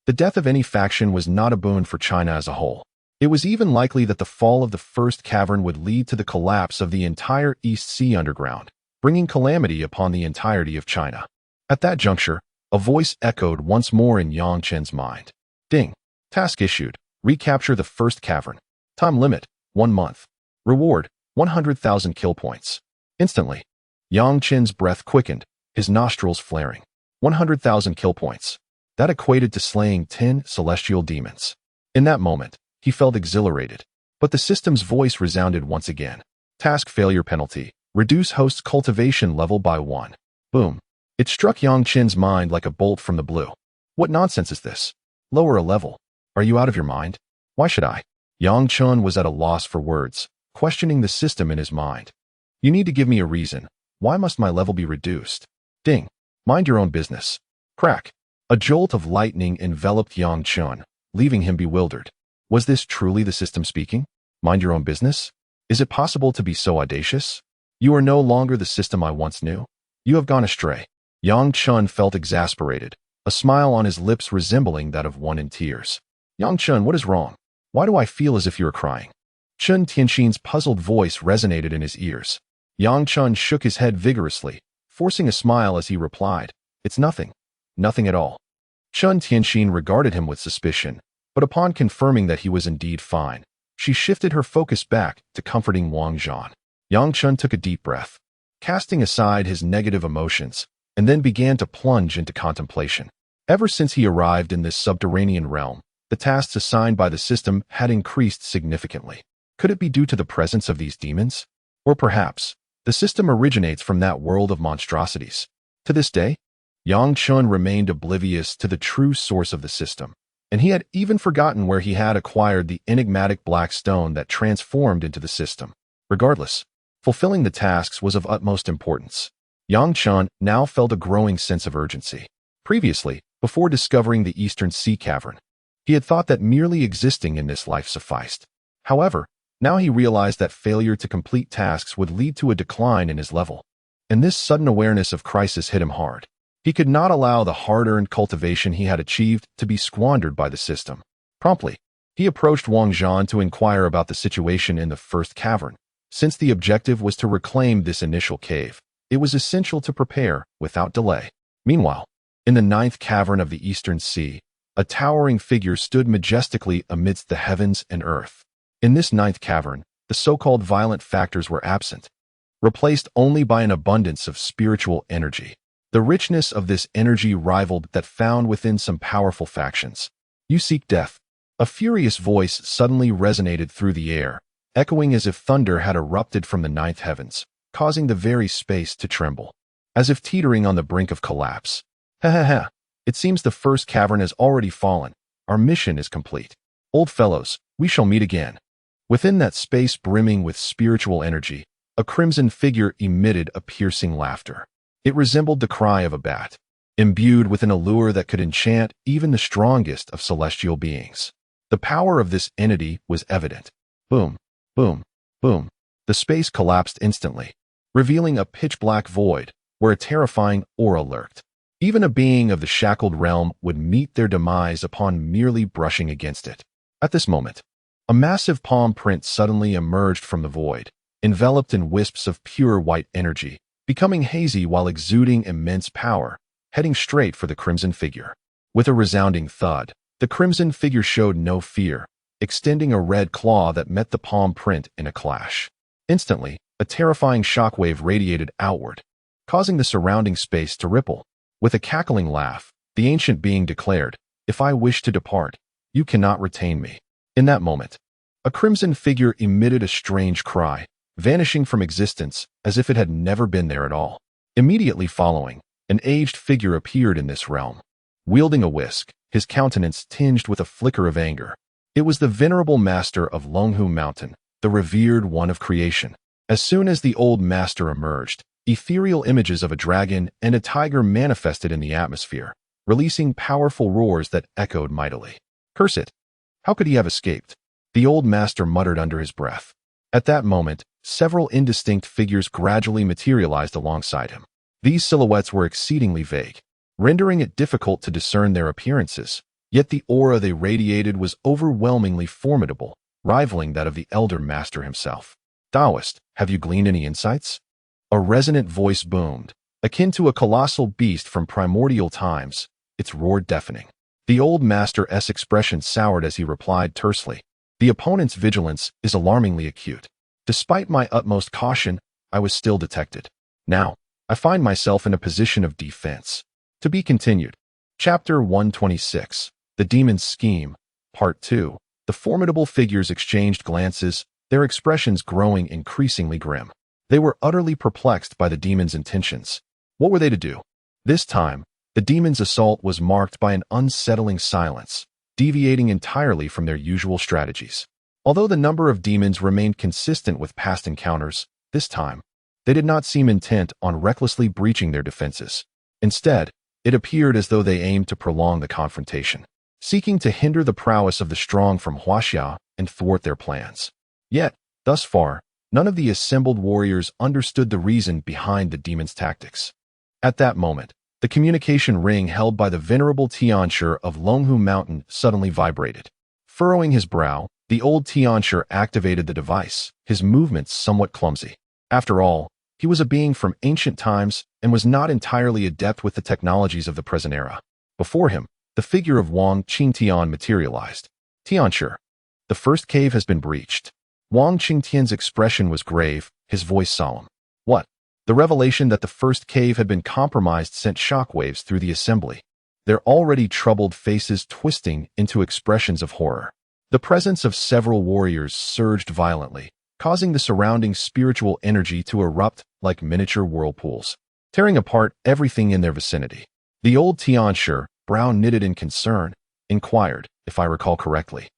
[SPEAKER 1] The death of any faction was not a boon for China as a whole. It was even likely that the fall of the first cavern would lead to the collapse of the entire East Sea underground, bringing calamity upon the entirety of China. At that juncture, a voice echoed once more in Yang Chen's mind. Ding. Task issued. Recapture the first cavern. Time limit, 1 month. Reward, 100,000 kill points. Instantly, Yang Chen's breath quickened, his nostrils flaring. 100,000 kill points. That equated to slaying 10 celestial demons. In that moment, he felt exhilarated. But the system's voice resounded once again. Task failure penalty. Reduce host's cultivation level by 1. Boom. It struck Yang Chen's mind like a bolt from the blue. What nonsense is this? Lower a level. Are you out of your mind? Why should I? Yang Chen was at a loss for words, questioning the system in his mind. You need to give me a reason. Why must my level be reduced? Ding. Mind your own business. Crack. A jolt of lightning enveloped Yang Chen, leaving him bewildered. Was this truly the system speaking? Mind your own business? Is it possible to be so audacious? You are no longer the system I once knew. You have gone astray. Yang Chen felt exasperated, a smile on his lips resembling that of one in tears. Yang Chen, what is wrong? Why do I feel as if you are crying? Chen Tianxin's puzzled voice resonated in his ears. Yang Chen shook his head vigorously, forcing a smile as he replied, It's nothing. Nothing at all. Chen Tianxin regarded him with suspicion, but upon confirming that he was indeed fine, she shifted her focus back to comforting Wang Zhan. Yang Chen took a deep breath, casting aside his negative emotions, and then began to plunge into contemplation. Ever since he arrived in this subterranean realm, the tasks assigned by the system had increased significantly. Could it be due to the presence of these demons? Or perhaps, the system originates from that world of monstrosities. To this day, Yang Chen remained oblivious to the true source of the system, and he had even forgotten where he had acquired the enigmatic black stone that transformed into the system. Regardless, fulfilling the tasks was of utmost importance. Yang Chen now felt a growing sense of urgency. Previously, before discovering the Eastern Sea Cavern, he had thought that merely existing in this life sufficed. However, now he realized that failure to complete tasks would lead to a decline in his level. And this sudden awareness of crisis hit him hard. He could not allow the hard-earned cultivation he had achieved to be squandered by the system. Promptly, he approached Wang Zhan to inquire about the situation in the first cavern. Since the objective was to reclaim this initial cave, it was essential to prepare without delay. Meanwhile, in the 9th cavern of the Eastern Sea, a towering figure stood majestically amidst the heavens and earth. In this 9th cavern, the so-called violent factors were absent, replaced only by an abundance of spiritual energy. The richness of this energy rivaled that found within some powerful factions. You seek death. A furious voice suddenly resonated through the air, echoing as if thunder had erupted from the 9th heavens, causing the very space to tremble, as if teetering on the brink of collapse. Ha ha ha. It seems the first cavern has already fallen. Our mission is complete. Old fellows, we shall meet again. Within that space brimming with spiritual energy, a crimson figure emitted a piercing laughter. It resembled the cry of a bat, imbued with an allure that could enchant even the strongest of celestial beings. The power of this entity was evident. Boom, boom, boom. The space collapsed instantly, revealing a pitch-black void where a terrifying aura lurked. Even a being of the shackled realm would meet their demise upon merely brushing against it. At this moment, a massive palm print suddenly emerged from the void, enveloped in wisps of pure white energy, becoming hazy while exuding immense power, heading straight for the crimson figure. With a resounding thud, the crimson figure showed no fear, extending a red claw that met the palm print in a clash. Instantly, a terrifying shockwave radiated outward, causing the surrounding space to ripple. With a cackling laugh, the ancient being declared, If I wish to depart, you cannot retain me. In that moment, a crimson figure emitted a strange cry, vanishing from existence as if it had never been there at all. Immediately following, an aged figure appeared in this realm. Wielding a whisk, his countenance tinged with a flicker of anger. It was the venerable master of Longhu Mountain, the revered one of creation. As soon as the old master emerged, ethereal images of a dragon and a tiger manifested in the atmosphere, releasing powerful roars that echoed mightily. Curse it! How could he have escaped? The old master muttered under his breath. At that moment, several indistinct figures gradually materialized alongside him. These silhouettes were exceedingly vague, rendering it difficult to discern their appearances, yet the aura they radiated was overwhelmingly formidable, rivaling that of the elder master himself. Taoist, have you gleaned any insights? A resonant voice boomed, akin to a colossal beast from primordial times, its roar deafening. The old master's expression soured as he replied tersely, "The opponent's vigilance is alarmingly acute. Despite my utmost caution, I was still detected. Now, I find myself in a position of defense." To be continued. Chapter 126. The Demon's Scheme. Part 2. The formidable figures exchanged glances, their expressions growing increasingly grim. They were utterly perplexed by the demon's intentions. What were they to do? This time, the demon's assault was marked by an unsettling silence, deviating entirely from their usual strategies. Although the number of demons remained consistent with past encounters, this time, they did not seem intent on recklessly breaching their defenses. Instead, it appeared as though they aimed to prolong the confrontation, seeking to hinder the prowess of the strong from Huaxia and thwart their plans. Yet, thus far, none of the assembled warriors understood the reason behind the demon's tactics. At that moment, the communication ring held by the venerable Tianshi of Longhu Mountain suddenly vibrated. Furrowing his brow, the old Tianshi activated the device, his movements somewhat clumsy. After all, he was a being from ancient times and was not entirely adept with the technologies of the present era. Before him, the figure of Wang Qingtian materialized. "Tianshi, the first cave has been breached." Wang Qingtian's expression was grave, his voice solemn. What? The revelation that the first cave had been compromised sent shockwaves through the assembly, their already troubled faces twisting into expressions of horror. The presence of several warriors surged violently, causing the surrounding spiritual energy to erupt like miniature whirlpools, tearing apart everything in their vicinity. The old Tianshi, brow knitted in concern, inquired, if I recall correctly.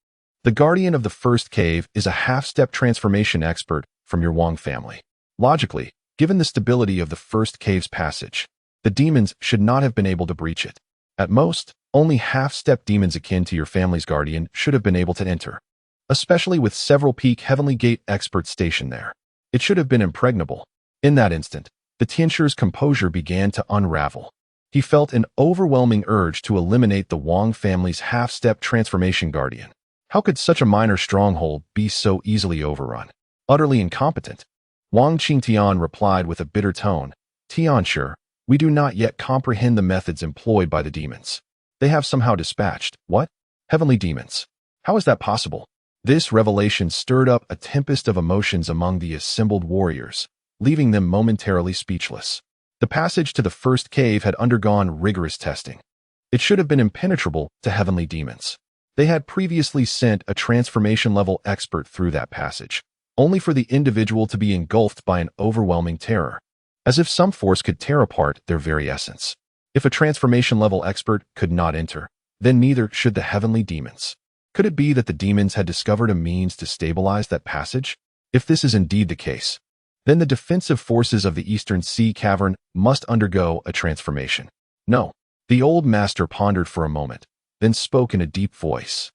[SPEAKER 1] The guardian of the first cave is a half-step transformation expert from your Wang family. Logically, given the stability of the first cave's passage, the demons should not have been able to breach it. At most, only half-step demons akin to your family's guardian should have been able to enter, especially with several peak Heavenly Gate experts stationed there. It should have been impregnable. In that instant, the Tianshi's composure began to unravel. He felt an overwhelming urge to eliminate the Wang family's half-step transformation guardian. How could such a minor stronghold be so easily overrun? Utterly incompetent. Wang Qingtian replied with a bitter tone, "Tianshi, we do not yet comprehend the methods employed by the demons. They have somehow dispatched, what? Heavenly demons. How is that possible?" This revelation stirred up a tempest of emotions among the assembled warriors, leaving them momentarily speechless. The passage to the first cave had undergone rigorous testing. It should have been impenetrable to heavenly demons. They had previously sent a transformation-level expert through that passage, only for the individual to be engulfed by an overwhelming terror, as if some force could tear apart their very essence. If a transformation-level expert could not enter, then neither should the heavenly demons. Could it be that the demons had discovered a means to stabilize that passage? If this is indeed the case, then the defensive forces of the Eastern Sea Cavern must undergo a transformation. No. The old master pondered for a moment, then spoke in a deep voice.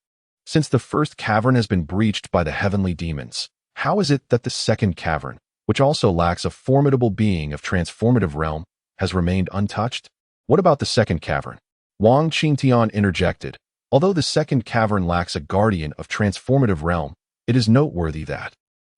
[SPEAKER 1] Since the first cavern has been breached by the heavenly demons, how is it that the second cavern, which also lacks a formidable being of transformative realm, has remained untouched? What about the second cavern? Wang Qingtian interjected. Although the second cavern lacks a guardian of transformative realm, it is noteworthy that.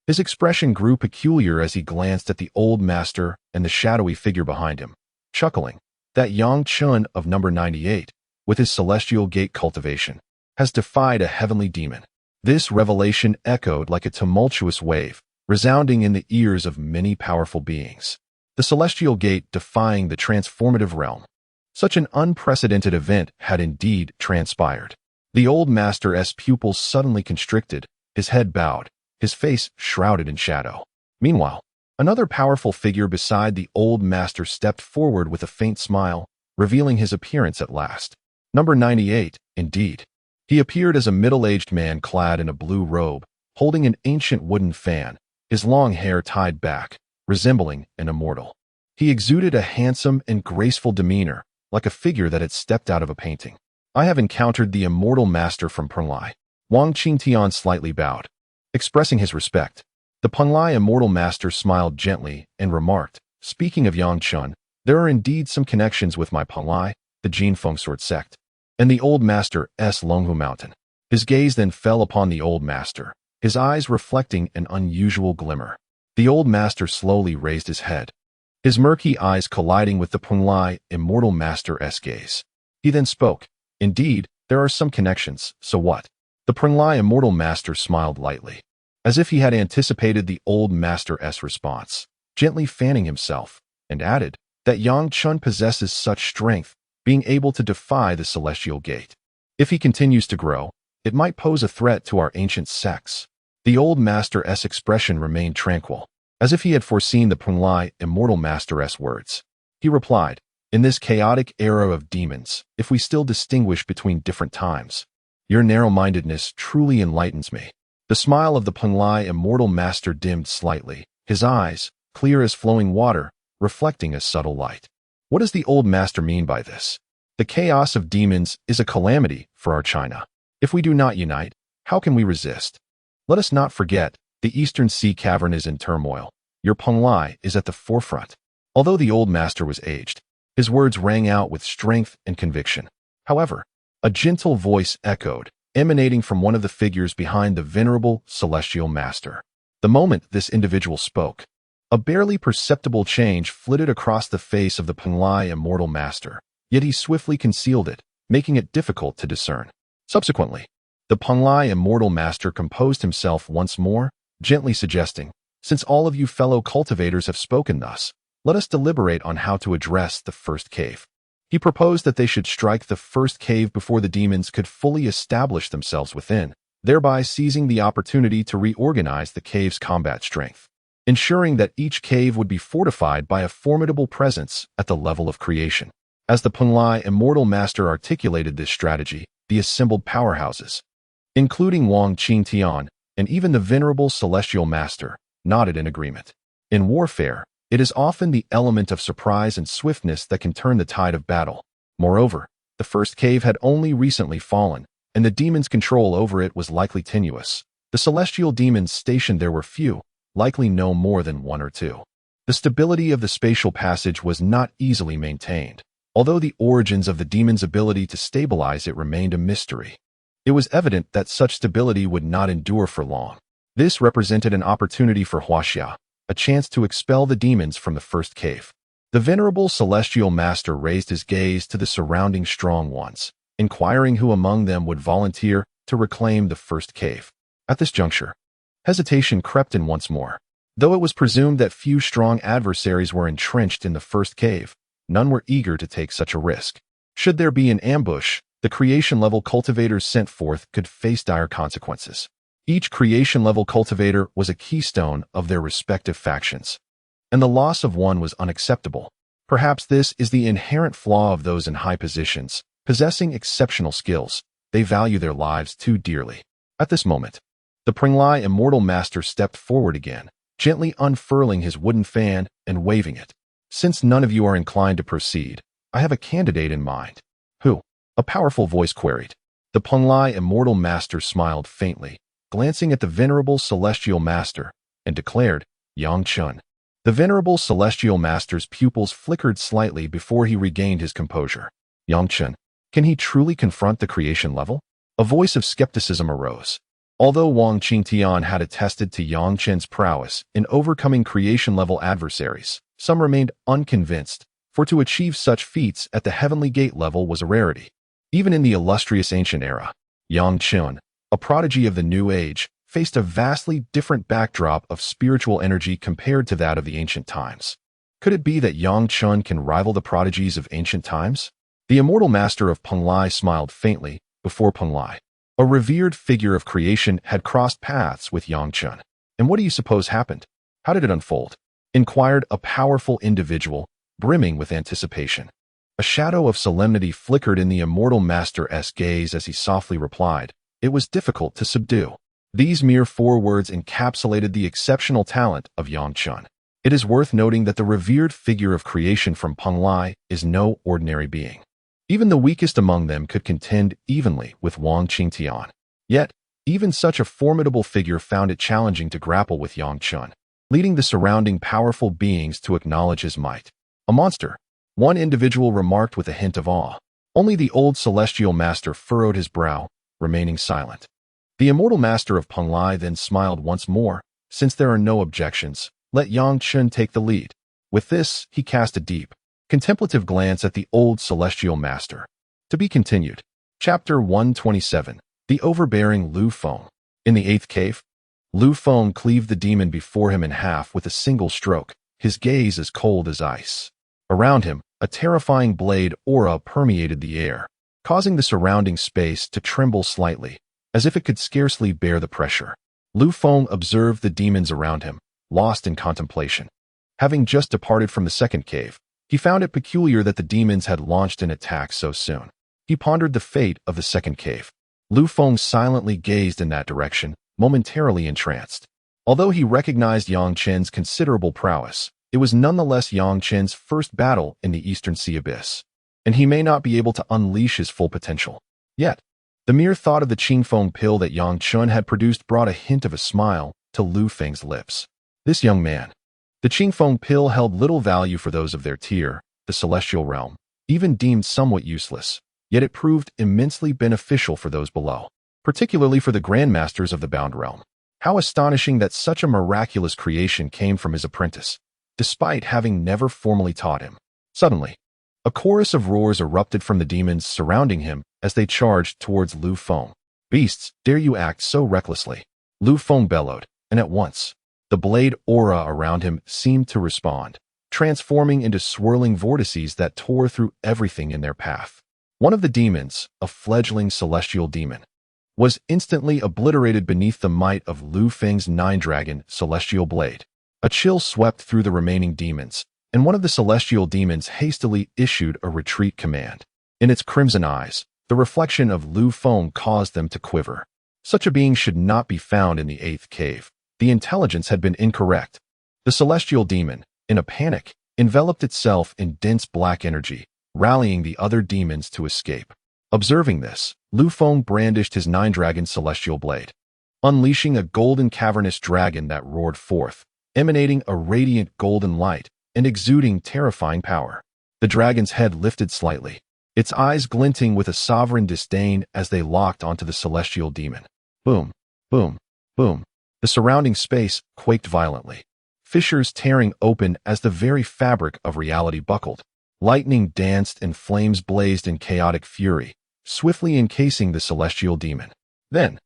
[SPEAKER 1] His expression grew peculiar as he glanced at the old master and the shadowy figure behind him, chuckling. That young Chen of number 98, with his celestial gate cultivation, has defied a heavenly demon. This revelation echoed like a tumultuous wave, resounding in the ears of many powerful beings. The celestial gate defying the transformative realm. Such an unprecedented event had indeed transpired. The old master's pupils suddenly constricted, his head bowed, his face shrouded in shadow. Meanwhile, another powerful figure beside the old master stepped forward with a faint smile, revealing his appearance at last. Number 98, indeed. He appeared as a middle-aged man clad in a blue robe, holding an ancient wooden fan, his long hair tied back, resembling an immortal. He exuded a handsome and graceful demeanor, like a figure that had stepped out of a painting. I have encountered the immortal master from Penglai. Wang Qingtian slightly bowed, expressing his respect. The Penglai immortal master smiled gently and remarked, "Speaking of Yang Chun, there are indeed some connections with my Penglai, the Jin Fengsword sect, and the old master S. Longhu Mountain." His gaze then fell upon the old master, his eyes reflecting an unusual glimmer. The old master slowly raised his head, his murky eyes colliding with the Penglai immortal master's gaze. He then spoke, "Indeed, there are some connections, so what?" The Penglai immortal master smiled lightly, as if he had anticipated the old master's response, gently fanning himself, and added that Yang Chun possesses such strength, being able to defy the celestial gate. If he continues to grow, it might pose a threat to our ancient sects. The old master's expression remained tranquil, as if he had foreseen the Penglai immortal master's words. He replied, "In this chaotic era of demons, if we still distinguish between different times, your narrow-mindedness truly enlightens me." The smile of the Penglai immortal master dimmed slightly, his eyes, clear as flowing water, reflecting a subtle light. What does the old master mean by this? The chaos of demons is a calamity for our China. If we do not unite, how can we resist? Let us not forget, the Eastern Sea Cavern is in turmoil. Your Penglai is at the forefront. Although the old master was aged, his words rang out with strength and conviction. However, a gentle voice echoed, emanating from one of the figures behind the venerable celestial master. The moment this individual spoke, a barely perceptible change flitted across the face of the Penglai immortal master, yet he swiftly concealed it, making it difficult to discern. Subsequently, the Penglai immortal master composed himself once more, gently suggesting, "Since all of you fellow cultivators have spoken thus, let us deliberate on how to address the first cave." He proposed that they should strike the first cave before the demons could fully establish themselves within, thereby seizing the opportunity to reorganize the cave's combat strength, ensuring that each cave would be fortified by a formidable presence at the level of creation. As the Penglai immortal master articulated this strategy, the assembled powerhouses, including Wang Qingtian and even the venerable celestial master, nodded in agreement. In warfare, it is often the element of surprise and swiftness that can turn the tide of battle. Moreover, the first cave had only recently fallen, and the demons' control over it was likely tenuous. The celestial demons stationed there were few, likely no more than one or two. The stability of the spatial passage was not easily maintained, although the origins of the demons' ability to stabilize it remained a mystery. It was evident that such stability would not endure for long. This represented an opportunity for Huaxia, a chance to expel the demons from the first cave. The venerable celestial master raised his gaze to the surrounding strong ones, inquiring who among them would volunteer to reclaim the first cave. At this juncture, hesitation crept in once more. Though it was presumed that few strong adversaries were entrenched in the first cave, none were eager to take such a risk. Should there be an ambush, the creation-level cultivators sent forth could face dire consequences. Each creation-level cultivator was a keystone of their respective factions, and the loss of one was unacceptable. Perhaps this is the inherent flaw of those in high positions, possessing exceptional skills. They value their lives too dearly. At this moment, the Penglai immortal master stepped forward again, gently unfurling his wooden fan and waving it. "Since none of you are inclined to proceed, I have a candidate in mind." "Who?" a powerful voice queried. The Penglai immortal master smiled faintly, glancing at the venerable celestial master, and declared, "Yang Chun." The venerable celestial master's pupils flickered slightly before he regained his composure. "Yang Chun, can he truly confront the creation level?" A voice of skepticism arose. Although Wang Qingtian had attested to Yang Chen's prowess in overcoming creation-level adversaries, some remained unconvinced, for to achieve such feats at the heavenly gate level was a rarity. Even in the illustrious ancient era, Yang Chun, a prodigy of the New Age, faced a vastly different backdrop of spiritual energy compared to that of the ancient times. Could it be that Yang Chun can rival the prodigies of ancient times? The immortal master of Penglai smiled faintly before Penglai. A revered figure of creation had crossed paths with Yang Chun. And what do you suppose happened? How did it unfold? Inquired a powerful individual, brimming with anticipation. A shadow of solemnity flickered in the immortal master's gaze as he softly replied, "It was difficult to subdue." These mere 4 words encapsulated the exceptional talent of Yang Chen. It is worth noting that the revered figure of creation from Penglai is no ordinary being. Even the weakest among them could contend evenly with Wang Qingtian. Yet, even such a formidable figure found it challenging to grapple with Yang Chen, leading the surrounding powerful beings to acknowledge his might. "A monster," one individual remarked with a hint of awe. Only the old celestial master furrowed his brow, remaining silent. The immortal master of Penglai then smiled once more. "Since there are no objections, let Yang Chen take the lead." With this, he cast a deep, contemplative glance at the old celestial master. To be continued. Chapter 127. The overbearing Lu Feng. In the 8th cave, Lu Feng cleaved the demon before him in half with a single stroke, his gaze as cold as ice. Around him, a terrifying blade aura permeated the air, causing the surrounding space to tremble slightly, as if it could scarcely bear the pressure. Lu Feng observed the demons around him, lost in contemplation. Having just departed from the 2nd cave, he found it peculiar that the demons had launched an attack so soon. He pondered the fate of the 2nd cave. Lu Feng silently gazed in that direction, momentarily entranced. Although he recognized Yang Chen's considerable prowess, it was nonetheless Yang Chen's first battle in the Eastern Sea Abyss, and he may not be able to unleash his full potential. Yet, the mere thought of the Qingfeng pill that Yang Chen had produced brought a hint of a smile to Lu Feng's lips. This young man. The Qingfeng pill held little value for those of their tier, the celestial realm, even deemed somewhat useless, yet it proved immensely beneficial for those below, particularly for the Grandmasters of the Bound Realm. How astonishing that such a miraculous creation came from his apprentice, despite having never formally taught him. Suddenly, a chorus of roars erupted from the demons surrounding him as they charged towards Lu Feng. "Beasts, dare you act so recklessly?" Lu Feng bellowed, and at once, the blade aura around him seemed to respond, transforming into swirling vortices that tore through everything in their path. One of the demons, a fledgling celestial demon, was instantly obliterated beneath the might of Lu Feng's 9-dragon celestial blade. A chill swept through the remaining demons, and one of the celestial demons hastily issued a retreat command. In its crimson eyes, the reflection of Lu Feng caused them to quiver. Such a being should not be found in the 8th cave. The intelligence had been incorrect. The celestial demon, in a panic, enveloped itself in dense black energy, rallying the other demons to escape. Observing this, Lu Feng brandished his 9-dragon celestial blade, unleashing a golden cavernous dragon that roared forth, emanating a radiant golden light and exuding terrifying power. The dragon's head lifted slightly, its eyes glinting with a sovereign disdain as they locked onto the celestial demon. Boom, boom, boom. The surrounding space quaked violently, fissures tearing open as the very fabric of reality buckled. Lightning danced and flames blazed in chaotic fury, swiftly encasing the celestial demon. Then,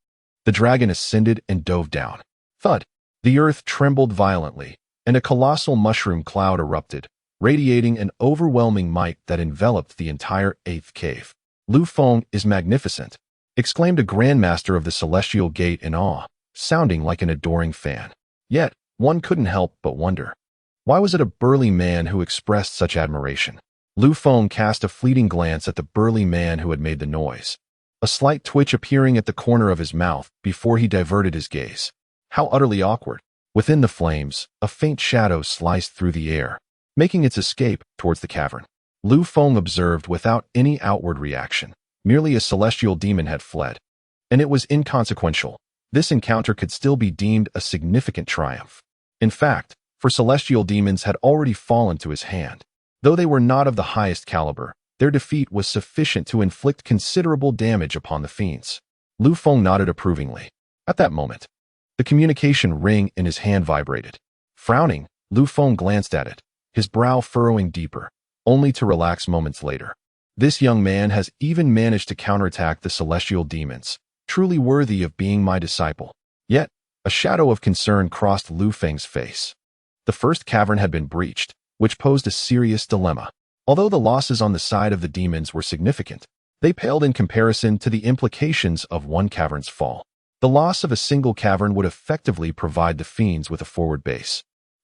[SPEAKER 1] the dragon ascended and dove down. Thud! The earth trembled violently, and a colossal mushroom cloud erupted, radiating an overwhelming might that enveloped the entire 8th cave. "Lu Feng is magnificent," exclaimed a Grandmaster of the Celestial Gate in awe, sounding like an adoring fan. Yet, one couldn't help but wonder. Why was it a burly man who expressed such admiration? Lu Feng cast a fleeting glance at the burly man who had made the noise, a slight twitch appearing at the corner of his mouth before he diverted his gaze. How utterly awkward. Within the flames, a faint shadow sliced through the air, making its escape towards the cavern. Lu Feng observed without any outward reaction. Merely a celestial demon had fled, and it was inconsequential. This encounter could still be deemed a significant triumph. In fact, for celestial demons had already fallen to his hand. Though they were not of the highest caliber, their defeat was sufficient to inflict considerable damage upon the fiends. Lu Feng nodded approvingly. At that moment, the communication ring in his hand vibrated. Frowning, Lu Feng glanced at it, his brow furrowing deeper, only to relax moments later. This young man has even managed to counterattack the celestial demons, truly worthy of being my disciple. Yet, a shadow of concern crossed Lu Feng's face. The first cavern had been breached, which posed a serious dilemma. Although the losses on the side of the demons were significant, they paled in comparison to the implications of one cavern's fall. The loss of a single cavern would effectively provide the fiends with a forward base.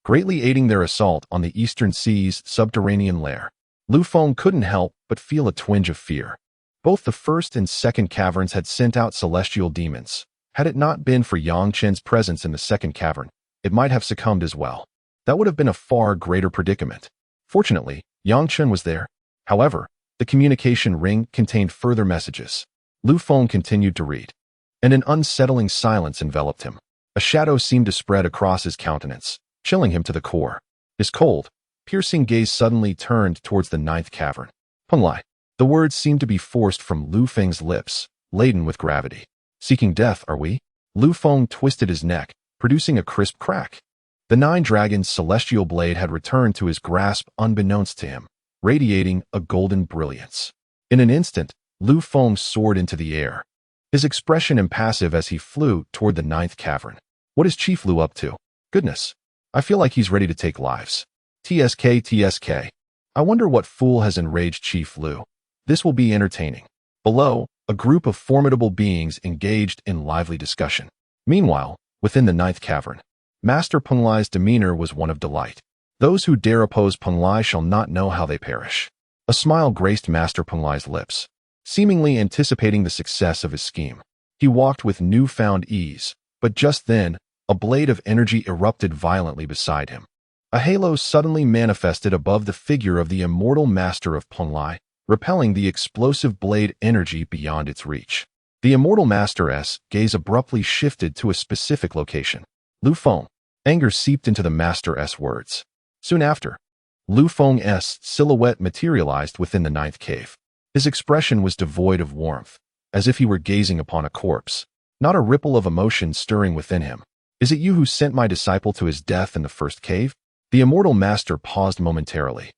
[SPEAKER 1] greatly aiding their assault on the Eastern Sea's subterranean lair. Lu Feng couldn't help but feel a twinge of fear. Both the first and second caverns had sent out celestial demons. Had it not been for Yang Chen's presence in the second cavern, it might have succumbed as well. That would have been a far greater predicament. Fortunately, Yang Chen was there. However, the communication ring contained further messages. Lu Feng continued to read, and an unsettling silence enveloped him. A shadow seemed to spread across his countenance, chilling him to the core. His cold, piercing gaze suddenly turned towards the ninth cavern. Penglai. The words seemed to be forced from Lu Feng's lips, laden with gravity. Seeking death, are we? Lu Feng twisted his neck, producing a crisp crack. The Nine Dragons' celestial blade had returned to his grasp unbeknownst to him, radiating a golden brilliance. In an instant, Lu Feng soared into the air, his expression impassive as he flew toward the ninth cavern. What is Chief Lu up to? Goodness, I feel like he's ready to take lives. TSK. I wonder what fool has enraged Chief Lu. This will be entertaining. Below, a group of formidable beings engaged in lively discussion. Meanwhile, within the ninth cavern, Master Penglai's demeanor was one of delight. Those who dare oppose Penglai shall not know how they perish. A smile graced Master Penglai's lips, seemingly anticipating the success of his scheme. He walked with newfound ease, but just then, a blade of energy erupted violently beside him. A halo suddenly manifested above the figure of the immortal master of Penglai, repelling the explosive blade energy beyond its reach. The immortal master's gaze abruptly shifted to a specific location. Lu Feng. Anger seeped into the master's words. Soon after, Lu Feng's silhouette materialized within the ninth cave. His expression was devoid of warmth, as if he were gazing upon a corpse, not a ripple of emotion stirring within him. Is it you who sent my disciple to his death in the first cave? The immortal master paused momentarily,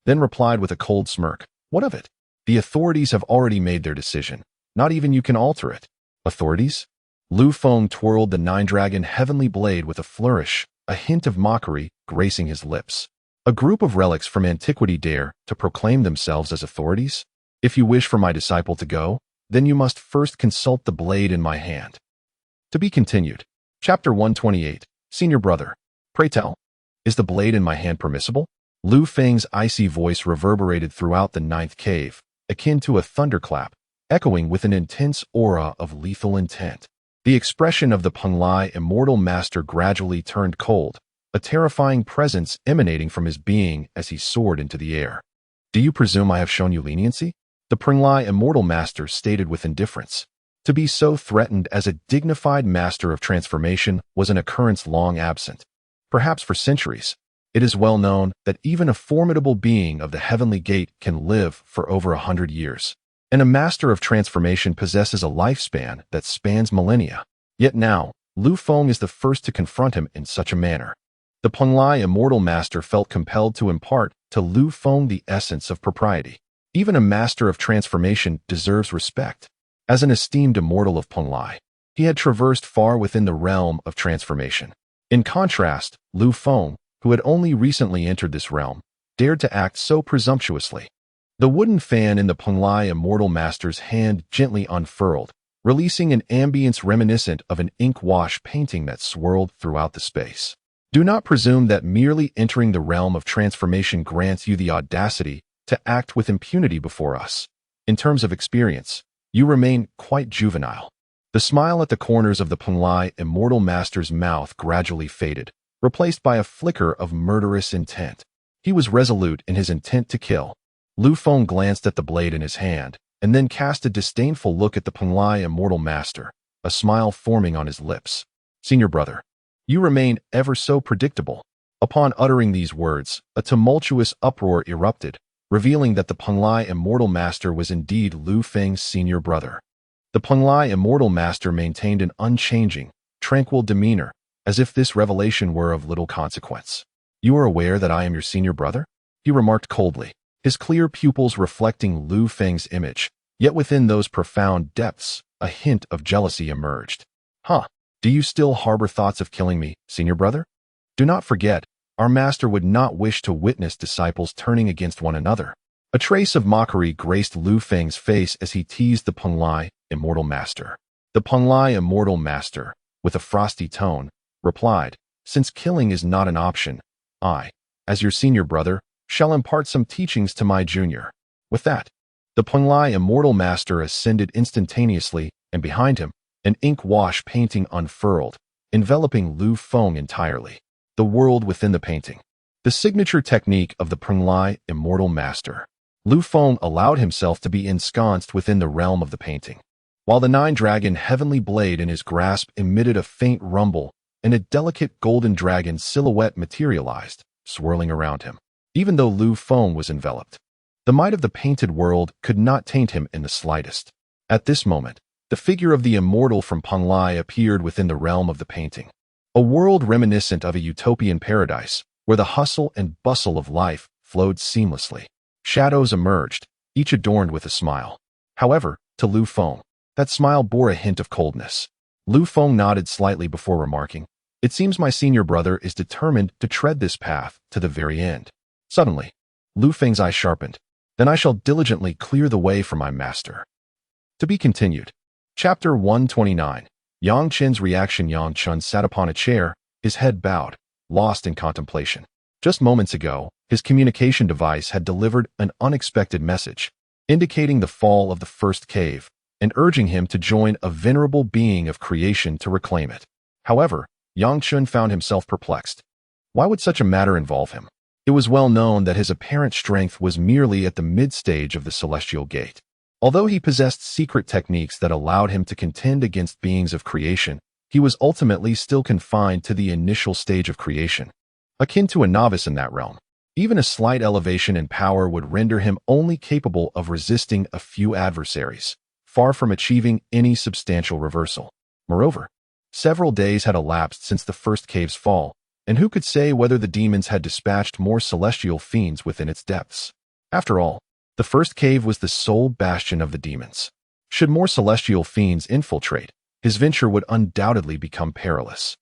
[SPEAKER 1] then replied with a cold smirk. What of it? The authorities have already made their decision. Not even you can alter it. Authorities? Lu Feng twirled the nine-dragon heavenly blade with a flourish, a hint of mockery gracing his lips. A group of relics from antiquity dare to proclaim themselves as authorities? If you wish for my disciple to go, then you must first consult the blade in my hand. To be continued. Chapter 128. Senior Brother. Pray tell, is the blade in my hand permissible? Lu Feng's icy voice reverberated throughout the ninth cave, akin to a thunderclap, echoing with an intense aura of lethal intent. The expression of the Penglai immortal master gradually turned cold, a terrifying presence emanating from his being as he soared into the air. Do you presume I have shown you leniency? The Penglai immortal master stated with indifference. To be so threatened as a dignified master of transformation was an occurrence long absent. Perhaps for centuries. It is well known that even a formidable being of the heavenly gate can live for over 100 years. And a master of transformation possesses a lifespan that spans millennia. Yet now, Lu Feng is the first to confront him in such a manner. The Penglai immortal master felt compelled to impart to Lu Feng the essence of propriety. Even a master of transformation deserves respect. As an esteemed immortal of Penglai, he had traversed far within the realm of transformation. In contrast, Lu Feng, who had only recently entered this realm, dared to act so presumptuously. The wooden fan in the Penglai immortal master's hand gently unfurled, releasing an ambience reminiscent of an ink wash painting that swirled throughout the space. Do not presume that merely entering the realm of transformation grants you the audacity to act with impunity before us. In terms of experience, you remain quite juvenile. The smile at the corners of the Penglai immortal master's mouth gradually faded, replaced by a flicker of murderous intent. He was resolute in his intent to kill. Lu Feng glanced at the blade in his hand, and then cast a disdainful look at the Penglai immortal master, a smile forming on his lips. Senior brother, you remain ever so predictable. Upon uttering these words, a tumultuous uproar erupted, revealing that the Penglai immortal master was indeed Lu Feng's senior brother. The Penglai immortal master maintained an unchanging, tranquil demeanor, as if this revelation were of little consequence. You are aware that I am your senior brother? He remarked coldly, his clear pupils reflecting Lu Feng's image, yet within those profound depths, a hint of jealousy emerged. Huh, do you still harbor thoughts of killing me, senior brother? Do not forget, our master would not wish to witness disciples turning against one another. A trace of mockery graced Lu Feng's face as he teased the Penglai immortal master. The Penglai immortal master, with a frosty tone, replied, since killing is not an option, I, as your senior brother, shall impart some teachings to my junior." With that, the Penglai immortal master ascended instantaneously, and behind him, an ink wash painting unfurled, enveloping Lu Feng entirely. The world within the painting. The signature technique of the Penglai immortal master. Lu Feng allowed himself to be ensconced within the realm of the painting. While the nine-dragon heavenly blade in his grasp emitted a faint rumble, and a delicate golden dragon silhouette materialized, swirling around him. Even though Lu Feng was enveloped, the might of the painted world could not taint him in the slightest. At this moment, the figure of the immortal from Penglai appeared within the realm of the painting. A world reminiscent of a utopian paradise, where the hustle and bustle of life flowed seamlessly. Shadows emerged, each adorned with a smile. However, to Lu Feng, that smile bore a hint of coldness. Lu Feng nodded slightly before remarking, "It seems my senior brother is determined to tread this path to the very end." Suddenly, Lu Feng's eye sharpened. "Then I shall diligently clear the way for my master." To be continued. Chapter 129. Yang Chen's reaction. Yang Chen sat upon a chair, his head bowed, lost in contemplation. Just moments ago, his communication device had delivered an unexpected message, indicating the fall of the first cave, and urging him to join a venerable being of creation to reclaim it. However, Yang Chen found himself perplexed. Why would such a matter involve him? It was well known that his apparent strength was merely at the mid-stage of the celestial gate. Although he possessed secret techniques that allowed him to contend against beings of creation, he was ultimately still confined to the initial stage of creation, akin to a novice in that realm. Even a slight elevation in power would render him only capable of resisting a few adversaries, far from achieving any substantial reversal. Moreover, several days had elapsed since the first cave's fall, and who could say whether the demons had dispatched more celestial fiends within its depths? After all, the first cave was the sole bastion of the demons. Should more celestial fiends infiltrate, his venture would undoubtedly become perilous.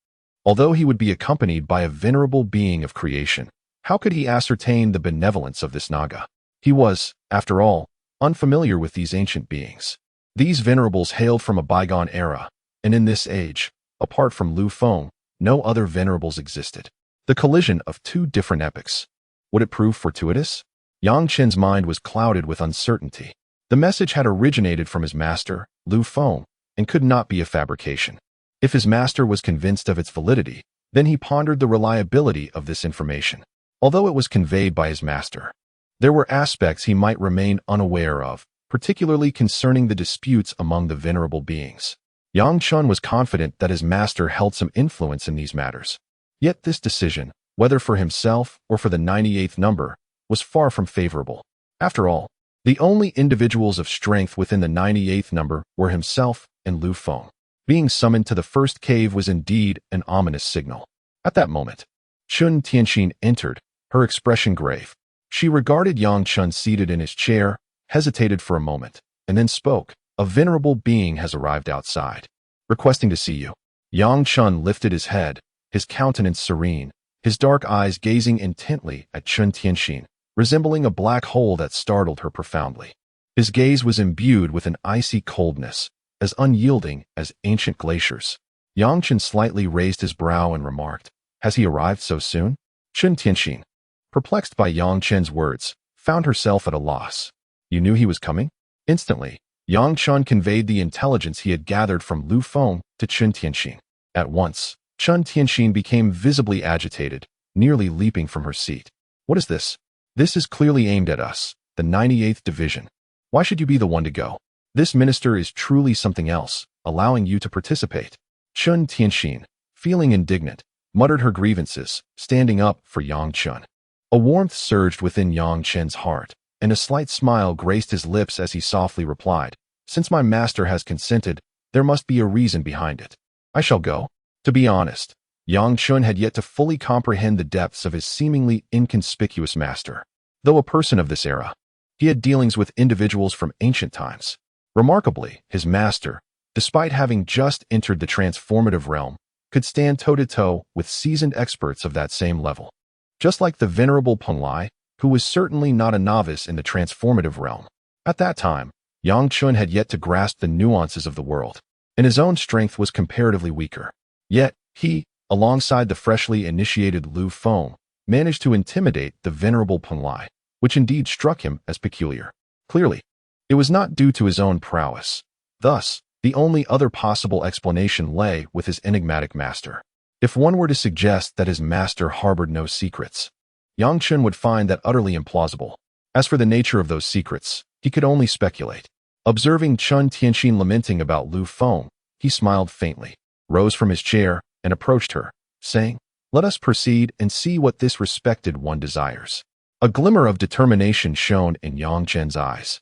[SPEAKER 1] Although he would be accompanied by a venerable being of creation, how could he ascertain the benevolence of this Naga? He was, after all, unfamiliar with these ancient beings. These venerables hailed from a bygone era, and in this age, apart from Lu Feng, no other venerables existed. The collision of two different epochs. Would it prove fortuitous? Yang Chen's mind was clouded with uncertainty. The message had originated from his master, Lu Feng, and could not be a fabrication. If his master was convinced of its validity, then he pondered the reliability of this information. Although it was conveyed by his master, there were aspects he might remain unaware of, particularly concerning the disputes among the venerable beings. Yang Chen was confident that his master held some influence in these matters. Yet this decision, whether for himself or for the 98th number, was far from favorable. After all, the only individuals of strength within the 98th number were himself and Lu Feng. Being summoned to the first cave was indeed an ominous signal. At that moment, Chen Tianxin entered, her expression grave. She regarded Yang Chen seated in his chair, hesitated for a moment, and then spoke. "A venerable being has arrived outside, requesting to see you." Yang Chen lifted his head, his countenance serene, his dark eyes gazing intently at Chen Tianxin, resembling a black hole that startled her profoundly. His gaze was imbued with an icy coldness, as unyielding as ancient glaciers. Yang Chen slightly raised his brow and remarked, "Has he arrived so soon?" Chen Tianxin, perplexed by Yang Chen's words, found herself at a loss. "You knew he was coming?" Instantly, Yang Chen conveyed the intelligence he had gathered from Lu Feng to Chen Tianxin. At once, Chen Tianxin became visibly agitated, nearly leaping from her seat. "What is this? This is clearly aimed at us, the 98th Division. Why should you be the one to go? This minister is truly something else, allowing you to participate." Chen Tianxin, feeling indignant, muttered her grievances, standing up for Yang Chen. A warmth surged within Yang Chen's heart, and a slight smile graced his lips as he softly replied, "Since my master has consented, there must be a reason behind it. I shall go." To be honest, Yang Chen had yet to fully comprehend the depths of his seemingly inconspicuous master. Though a person of this era, he had dealings with individuals from ancient times. Remarkably, his master, despite having just entered the transformative realm, could stand toe-to-toe with seasoned experts of that same level. Just like the venerable Penglai, who was certainly not a novice in the transformative realm. At that time, Yang Chen had yet to grasp the nuances of the world, and his own strength was comparatively weaker. Yet, he, alongside the freshly initiated Lu Feng, managed to intimidate the venerable Penglai, which indeed struck him as peculiar. Clearly, it was not due to his own prowess. Thus, the only other possible explanation lay with his enigmatic master. If one were to suggest that his master harbored no secrets, Yang Chen would find that utterly implausible. As for the nature of those secrets, he could only speculate. Observing Chen Tianxin lamenting about Lu Feng, he smiled faintly, rose from his chair, and approached her, saying, "Let us proceed and see what this respected one desires." A glimmer of determination shone in Yang Chen's eyes.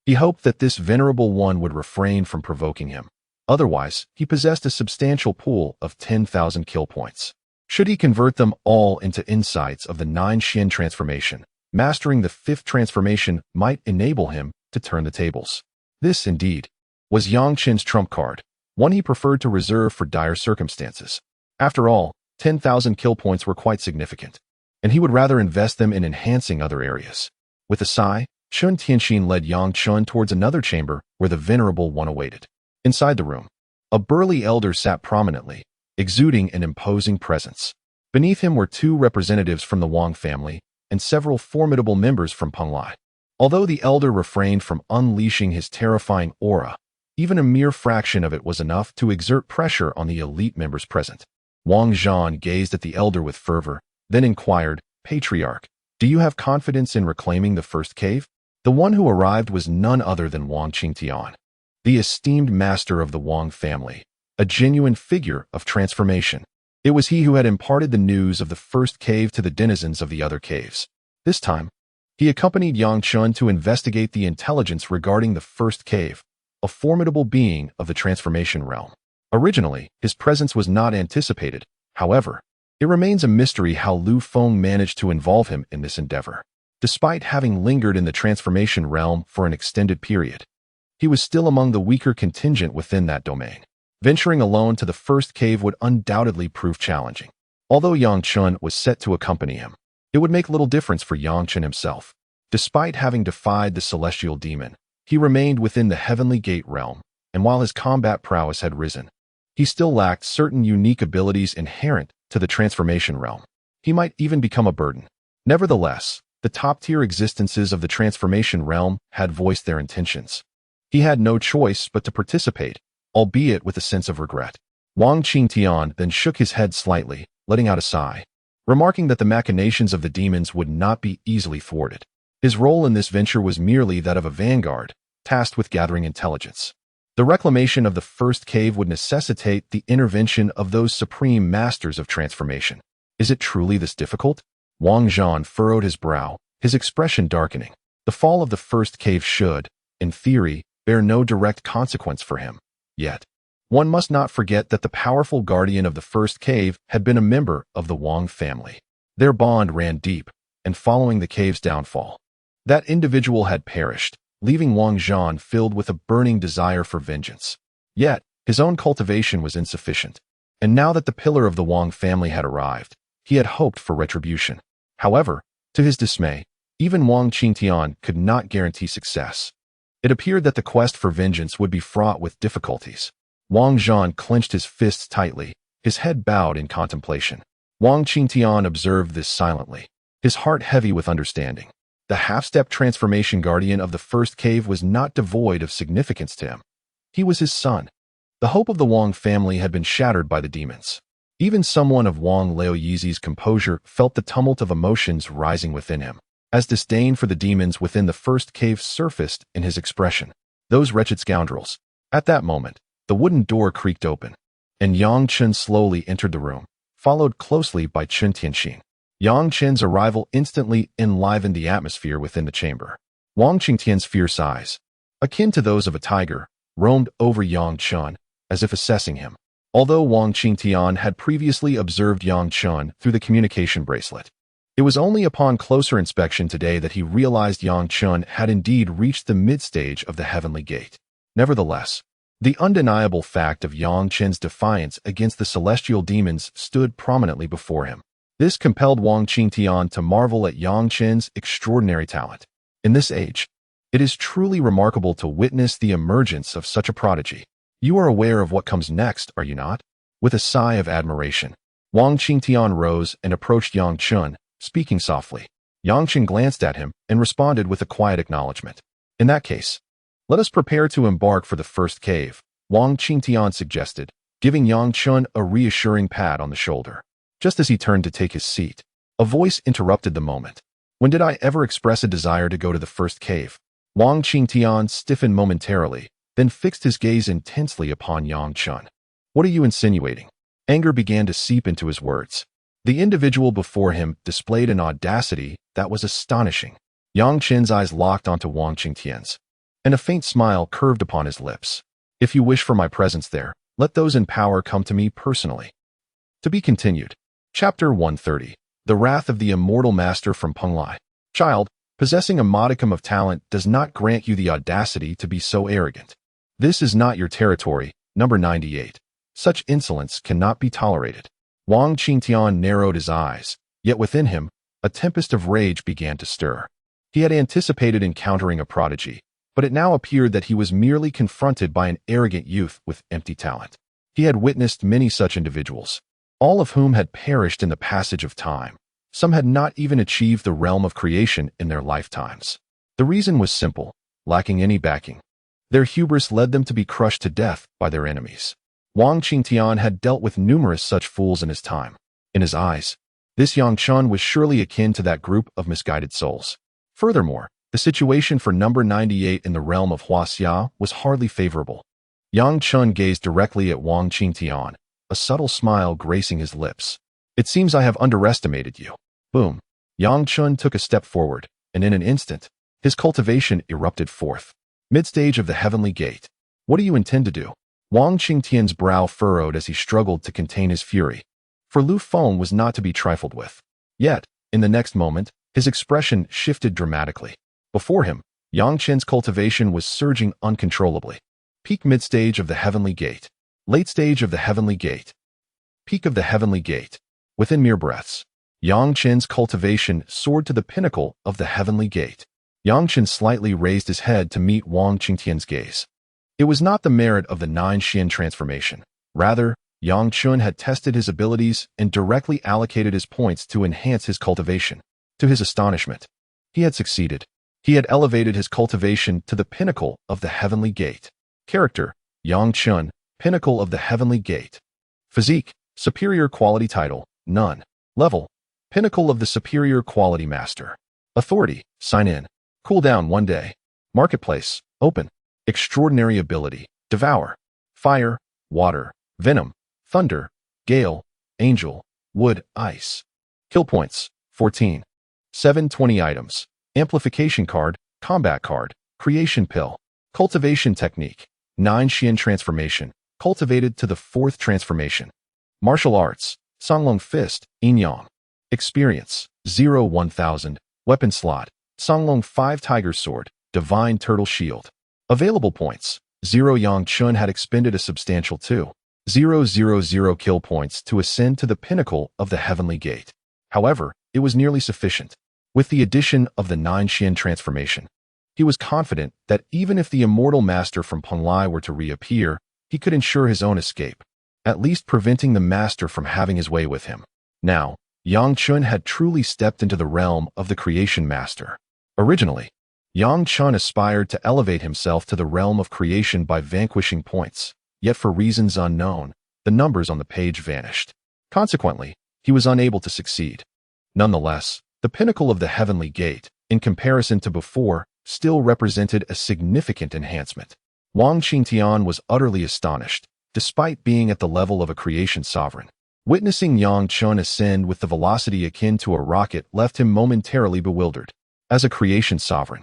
[SPEAKER 1] He hoped that this venerable one would refrain from provoking him. Otherwise, he possessed a substantial pool of 10,000 kill points. Should he convert them all into insights of the 9 Xian transformation, mastering the 5th transformation might enable him to turn the tables. This, indeed, was Yang Chen's trump card, one he preferred to reserve for dire circumstances. After all, 10,000 kill points were quite significant, and he would rather invest them in enhancing other areas. With a sigh, Chen Tianxin led Yang Chen towards another chamber where the venerable one awaited. Inside the room, a burly elder sat prominently, exuding an imposing presence. Beneath him were 2 representatives from the Wang family and several formidable members from Penglai. Although the elder refrained from unleashing his terrifying aura, even a mere fraction of it was enough to exert pressure on the elite members present. Wang Zhan gazed at the elder with fervor, then inquired, "Patriarch, do you have confidence in reclaiming the first cave?" The one who arrived was none other than Wang Qingtian, the esteemed master of the Wang family, a genuine figure of transformation. It was he who had imparted the news of the first cave to the denizens of the other caves. This time, he accompanied Yang Chen to investigate the intelligence regarding the first cave, a formidable being of the transformation realm. Originally, his presence was not anticipated. However, it remains a mystery how Lu Feng managed to involve him in this endeavor. Despite having lingered in the transformation realm for an extended period, he was still among the weaker contingent within that domain. Venturing alone to the first cave would undoubtedly prove challenging. Although Yang Chen was set to accompany him, it would make little difference for Yang Chen himself. Despite having defied the celestial demon, he remained within the heavenly gate realm, and while his combat prowess had risen, he still lacked certain unique abilities inherent to the transformation realm. He might even become a burden. Nevertheless, the top-tier existences of the transformation realm had voiced their intentions. He had no choice but to participate, albeit with a sense of regret. Wang Qingtian then shook his head slightly, letting out a sigh, remarking that the machinations of the demons would not be easily thwarted. His role in this venture was merely that of a vanguard, tasked with gathering intelligence. The reclamation of the first cave would necessitate the intervention of those supreme masters of transformation. Is it truly this difficult? Wang Zhan furrowed his brow, his expression darkening. The fall of the first cave should, in theory, bear no direct consequence for him. Yet, one must not forget that the powerful guardian of the first cave had been a member of the Wang family. Their bond ran deep, and following the cave's downfall, that individual had perished, leaving Wang Zhan filled with a burning desire for vengeance. Yet, his own cultivation was insufficient, and now that the pillar of the Wang family had arrived, he had hoped for retribution. However, to his dismay, even Wang Qingtian could not guarantee success. It appeared that the quest for vengeance would be fraught with difficulties. Wang Zhan clenched his fists tightly, his head bowed in contemplation. Wang Qingtian observed this silently, his heart heavy with understanding. The half-step transformation guardian of the first cave was not devoid of significance to him. He was his son. The hope of the Wang family had been shattered by the demons. Even someone of Wang Laoyizi's composure felt the tumult of emotions rising within him, as disdain for the demons within the first cave surfaced in his expression. Those wretched scoundrels. At that moment, the wooden door creaked open, and Yang Chen slowly entered the room, followed closely by Chen Tianxin. Yang Chen's arrival instantly enlivened the atmosphere within the chamber. Wang Qingtian's fierce eyes, akin to those of a tiger, roamed over Yang Chen, as if assessing him. Although Wang Qingtian had previously observed Yang Chen through the communication bracelet, it was only upon closer inspection today that he realized Yang Chen had indeed reached the mid-stage of the heavenly gate. Nevertheless, the undeniable fact of Yang Chen's defiance against the celestial demons stood prominently before him. This compelled Wang Qingtian to marvel at Yang Chen's extraordinary talent. In this age, it is truly remarkable to witness the emergence of such a prodigy. You are aware of what comes next, are you not? With a sigh of admiration, Wang Qingtian rose and approached Yang Chen, speaking softly. Yang Chen glanced at him and responded with a quiet acknowledgement. In that case, let us prepare to embark for the first cave, Wang Qingtian suggested, giving Yang Chen a reassuring pat on the shoulder. Just as he turned to take his seat, a voice interrupted the moment. When did I ever express a desire to go to the first cave? Wang Qingtian stiffened momentarily, then fixed his gaze intensely upon Yang Chen. What are you insinuating? Anger began to seep into his words. The individual before him displayed an audacity that was astonishing. Yang Chen's eyes locked onto Wang Qingtian's, and a faint smile curved upon his lips. If you wish for my presence there, let those in power come to me personally. To be continued. Chapter 130. The Wrath of the Immortal Master from Penglai. Child, possessing a modicum of talent does not grant you the audacity to be so arrogant. This is not your territory. Number 98. Such insolence cannot be tolerated. Wang Qingtian narrowed his eyes, yet within him, a tempest of rage began to stir. He had anticipated encountering a prodigy, but it now appeared that he was merely confronted by an arrogant youth with empty talent. He had witnessed many such individuals, all of whom had perished in the passage of time. Some had not even achieved the realm of creation in their lifetimes. The reason was simple, lacking any backing. Their hubris led them to be crushed to death by their enemies. Wang Qingtian had dealt with numerous such fools in his time. In his eyes, this Yang Chen was surely akin to that group of misguided souls. Furthermore, the situation for number 98 in the realm of Huaxia was hardly favorable. Yang Chen gazed directly at Wang Qingtian, a subtle smile gracing his lips. It seems I have underestimated you. Boom. Yang Chen took a step forward, and in an instant, his cultivation erupted forth. Mid-stage of the heavenly gate. What do you intend to do? Wang Qingtian's brow furrowed as he struggled to contain his fury. For Lu Feng was not to be trifled with. Yet, in the next moment, his expression shifted dramatically. Before him, Yang Chen's cultivation was surging uncontrollably. Peak mid-stage of the heavenly gate. Late stage of the heavenly gate. Peak of the heavenly gate. Within mere breaths, Yang Chen's cultivation soared to the pinnacle of the heavenly gate. Yang Chen slightly raised his head to meet Wang Qingtian's gaze. It was not the merit of the 9 Xian transformation. Rather, Yang Chen had tested his abilities and directly allocated his points to enhance his cultivation. To his astonishment, he had succeeded. He had elevated his cultivation to the pinnacle of the heavenly gate. Character, Yang Chen, pinnacle of the heavenly gate. Physique, superior quality title, none. Level, pinnacle of the superior quality master. Authority, sign in. Cooldown 1 day. Marketplace, open. Extraordinary ability, devour. Fire, water, venom, thunder, gale, angel, wood, ice. Kill points, 14. 720 items. Amplification card, combat card, creation pill. Cultivation technique, 9 Xian transformation, cultivated to the 4th transformation. Martial arts, Songlong fist, yin yang. Experience, 0-1000. Weapon slot, Songlong 5 tiger sword, divine turtle shield. Available points, 0. Yang Chen had expended a substantial 2,000 kill points to ascend to the pinnacle of the heavenly gate. However, it was nearly sufficient. With the addition of the 9 Xian transformation, he was confident that even if the immortal master from Penglai were to reappear, he could ensure his own escape, at least preventing the master from having his way with him. Now, Yang Chen had truly stepped into the realm of the creation master. Originally, Yang Chen aspired to elevate himself to the realm of creation by vanquishing points, yet for reasons unknown, the numbers on the page vanished. Consequently, he was unable to succeed. Nonetheless, the pinnacle of the heavenly gate, in comparison to before, still represented a significant enhancement. Wang Qingtian was utterly astonished, despite being at the level of a creation sovereign. Witnessing Yang Chen ascend with the velocity akin to a rocket left him momentarily bewildered. As a creation sovereign,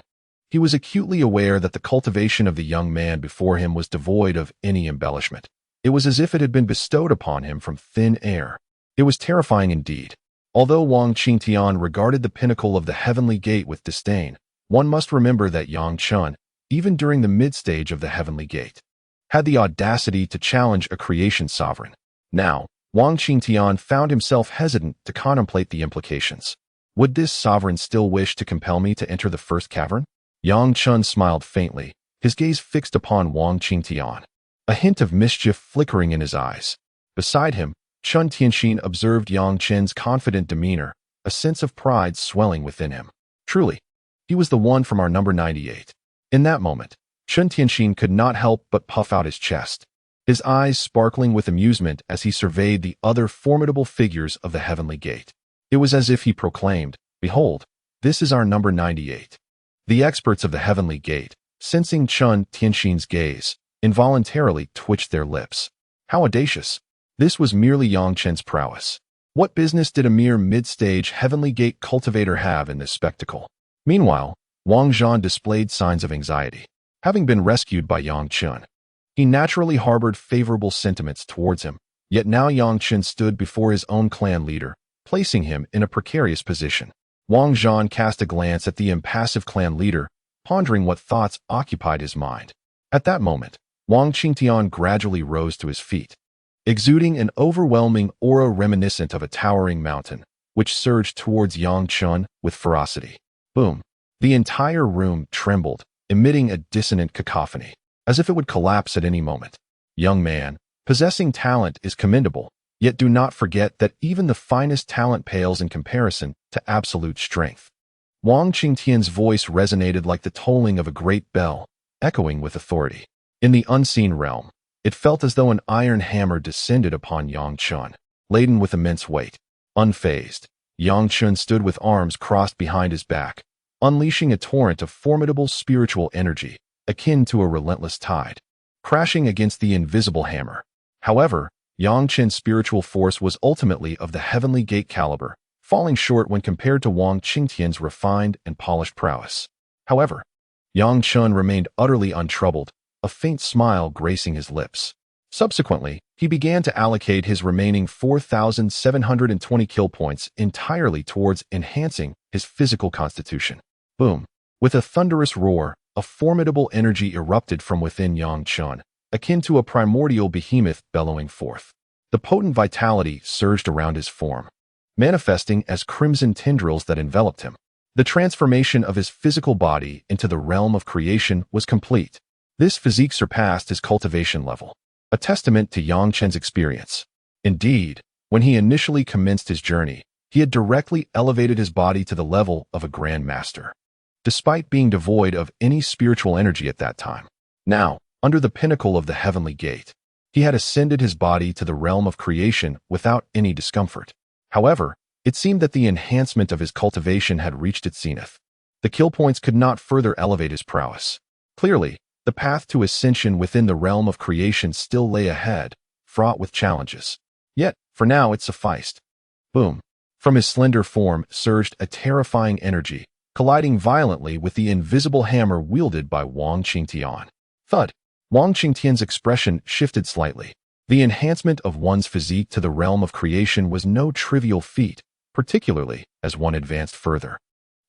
[SPEAKER 1] he was acutely aware that the cultivation of the young man before him was devoid of any embellishment. It was as if it had been bestowed upon him from thin air. It was terrifying indeed. Although Wang Qingtian regarded the pinnacle of the heavenly gate with disdain, one must remember that Yang Chen, even during the mid-stage of the heavenly gate, had the audacity to challenge a creation sovereign. Now, Wang Qingtian found himself hesitant to contemplate the implications. Would this sovereign still wish to compel me to enter the first cavern? Yang Chen smiled faintly, his gaze fixed upon Wang Qingtian, a hint of mischief flickering in his eyes. Beside him, Chen Tianxin observed Yang Chen's confident demeanor, a sense of pride swelling within him. Truly, he was the one from our number 98. In that moment, Chen Tianxin could not help but puff out his chest, his eyes sparkling with amusement as he surveyed the other formidable figures of the heavenly gate. It was as if he proclaimed, "Behold, this is our number 98. The experts of the heavenly gate, sensing Chen Tianxin's gaze, involuntarily twitched their lips. How audacious! This was merely Yang Chen's prowess. What business did a mere mid-stage heavenly gate cultivator have in this spectacle? Meanwhile, Wang Zhan displayed signs of anxiety. Having been rescued by Yang Chen, he naturally harbored favorable sentiments towards him, yet now Yang Chen stood before his own clan leader, placing him in a precarious position. Wang Zhan cast a glance at the impassive clan leader, pondering what thoughts occupied his mind. At that moment, Wang Qingtian gradually rose to his feet, exuding an overwhelming aura reminiscent of a towering mountain, which surged towards Yang Chen with ferocity. Boom! The entire room trembled, emitting a dissonant cacophony, as if it would collapse at any moment. Young man, possessing talent is commendable, yet do not forget that even the finest talent pales in comparison to absolute strength. Wang Qingtian's voice resonated like the tolling of a great bell, echoing with authority. In the unseen realm, it felt as though an iron hammer descended upon Yang Chen, laden with immense weight. Unfazed, Yang Chen stood with arms crossed behind his back, unleashing a torrent of formidable spiritual energy, akin to a relentless tide, crashing against the invisible hammer. However, Yang Chen's spiritual force was ultimately of the heavenly gate caliber, falling short when compared to Wang Qingtian's refined and polished prowess. However, Yang Chen remained utterly untroubled, a faint smile gracing his lips. Subsequently, he began to allocate his remaining 4,720 kill points entirely towards enhancing his physical constitution. Boom! With a thunderous roar, a formidable energy erupted from within Yang Chen, akin to a primordial behemoth bellowing forth. The potent vitality surged around his form, manifesting as crimson tendrils that enveloped him. The transformation of his physical body into the realm of creation was complete. This physique surpassed his cultivation level, a testament to Yang Chen's experience. Indeed, when he initially commenced his journey, he had directly elevated his body to the level of a Grandmaster, despite being devoid of any spiritual energy at that time. Now, under the pinnacle of the heavenly gate, he had ascended his body to the realm of creation without any discomfort. However, it seemed that the enhancement of his cultivation had reached its zenith. The kill points could not further elevate his prowess. Clearly, the path to ascension within the realm of creation still lay ahead, fraught with challenges. Yet, for now it sufficed. Boom! From his slender form surged a terrifying energy, colliding violently with the invisible hammer wielded by Wang Qingtian. Thud! Wang Qingtian's expression shifted slightly. The enhancement of one's physique to the realm of creation was no trivial feat, particularly as one advanced further.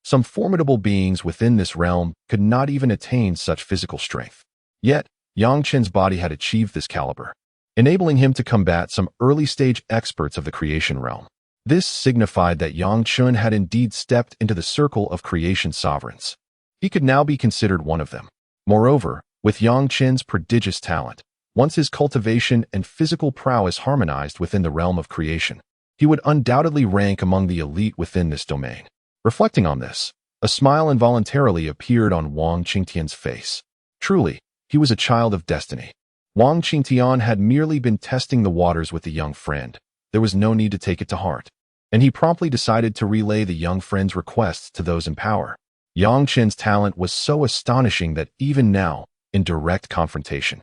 [SPEAKER 1] Some formidable beings within this realm could not even attain such physical strength. Yet, Yang Chen's body had achieved this caliber, enabling him to combat some early-stage experts of the creation realm. This signified that Yang Chen had indeed stepped into the circle of creation sovereigns. He could now be considered one of them. Moreover, with Yang Chen's prodigious talent, once his cultivation and physical prowess harmonized within the realm of creation, he would undoubtedly rank among the elite within this domain. Reflecting on this, a smile involuntarily appeared on Wang Qingtian's face. Truly, he was a child of destiny. Wang Qingtian had merely been testing the waters with the young friend. There was no need to take it to heart, and he promptly decided to relay the young friend's requests to those in power. Yang Chen's talent was so astonishing that even now, in direct confrontation,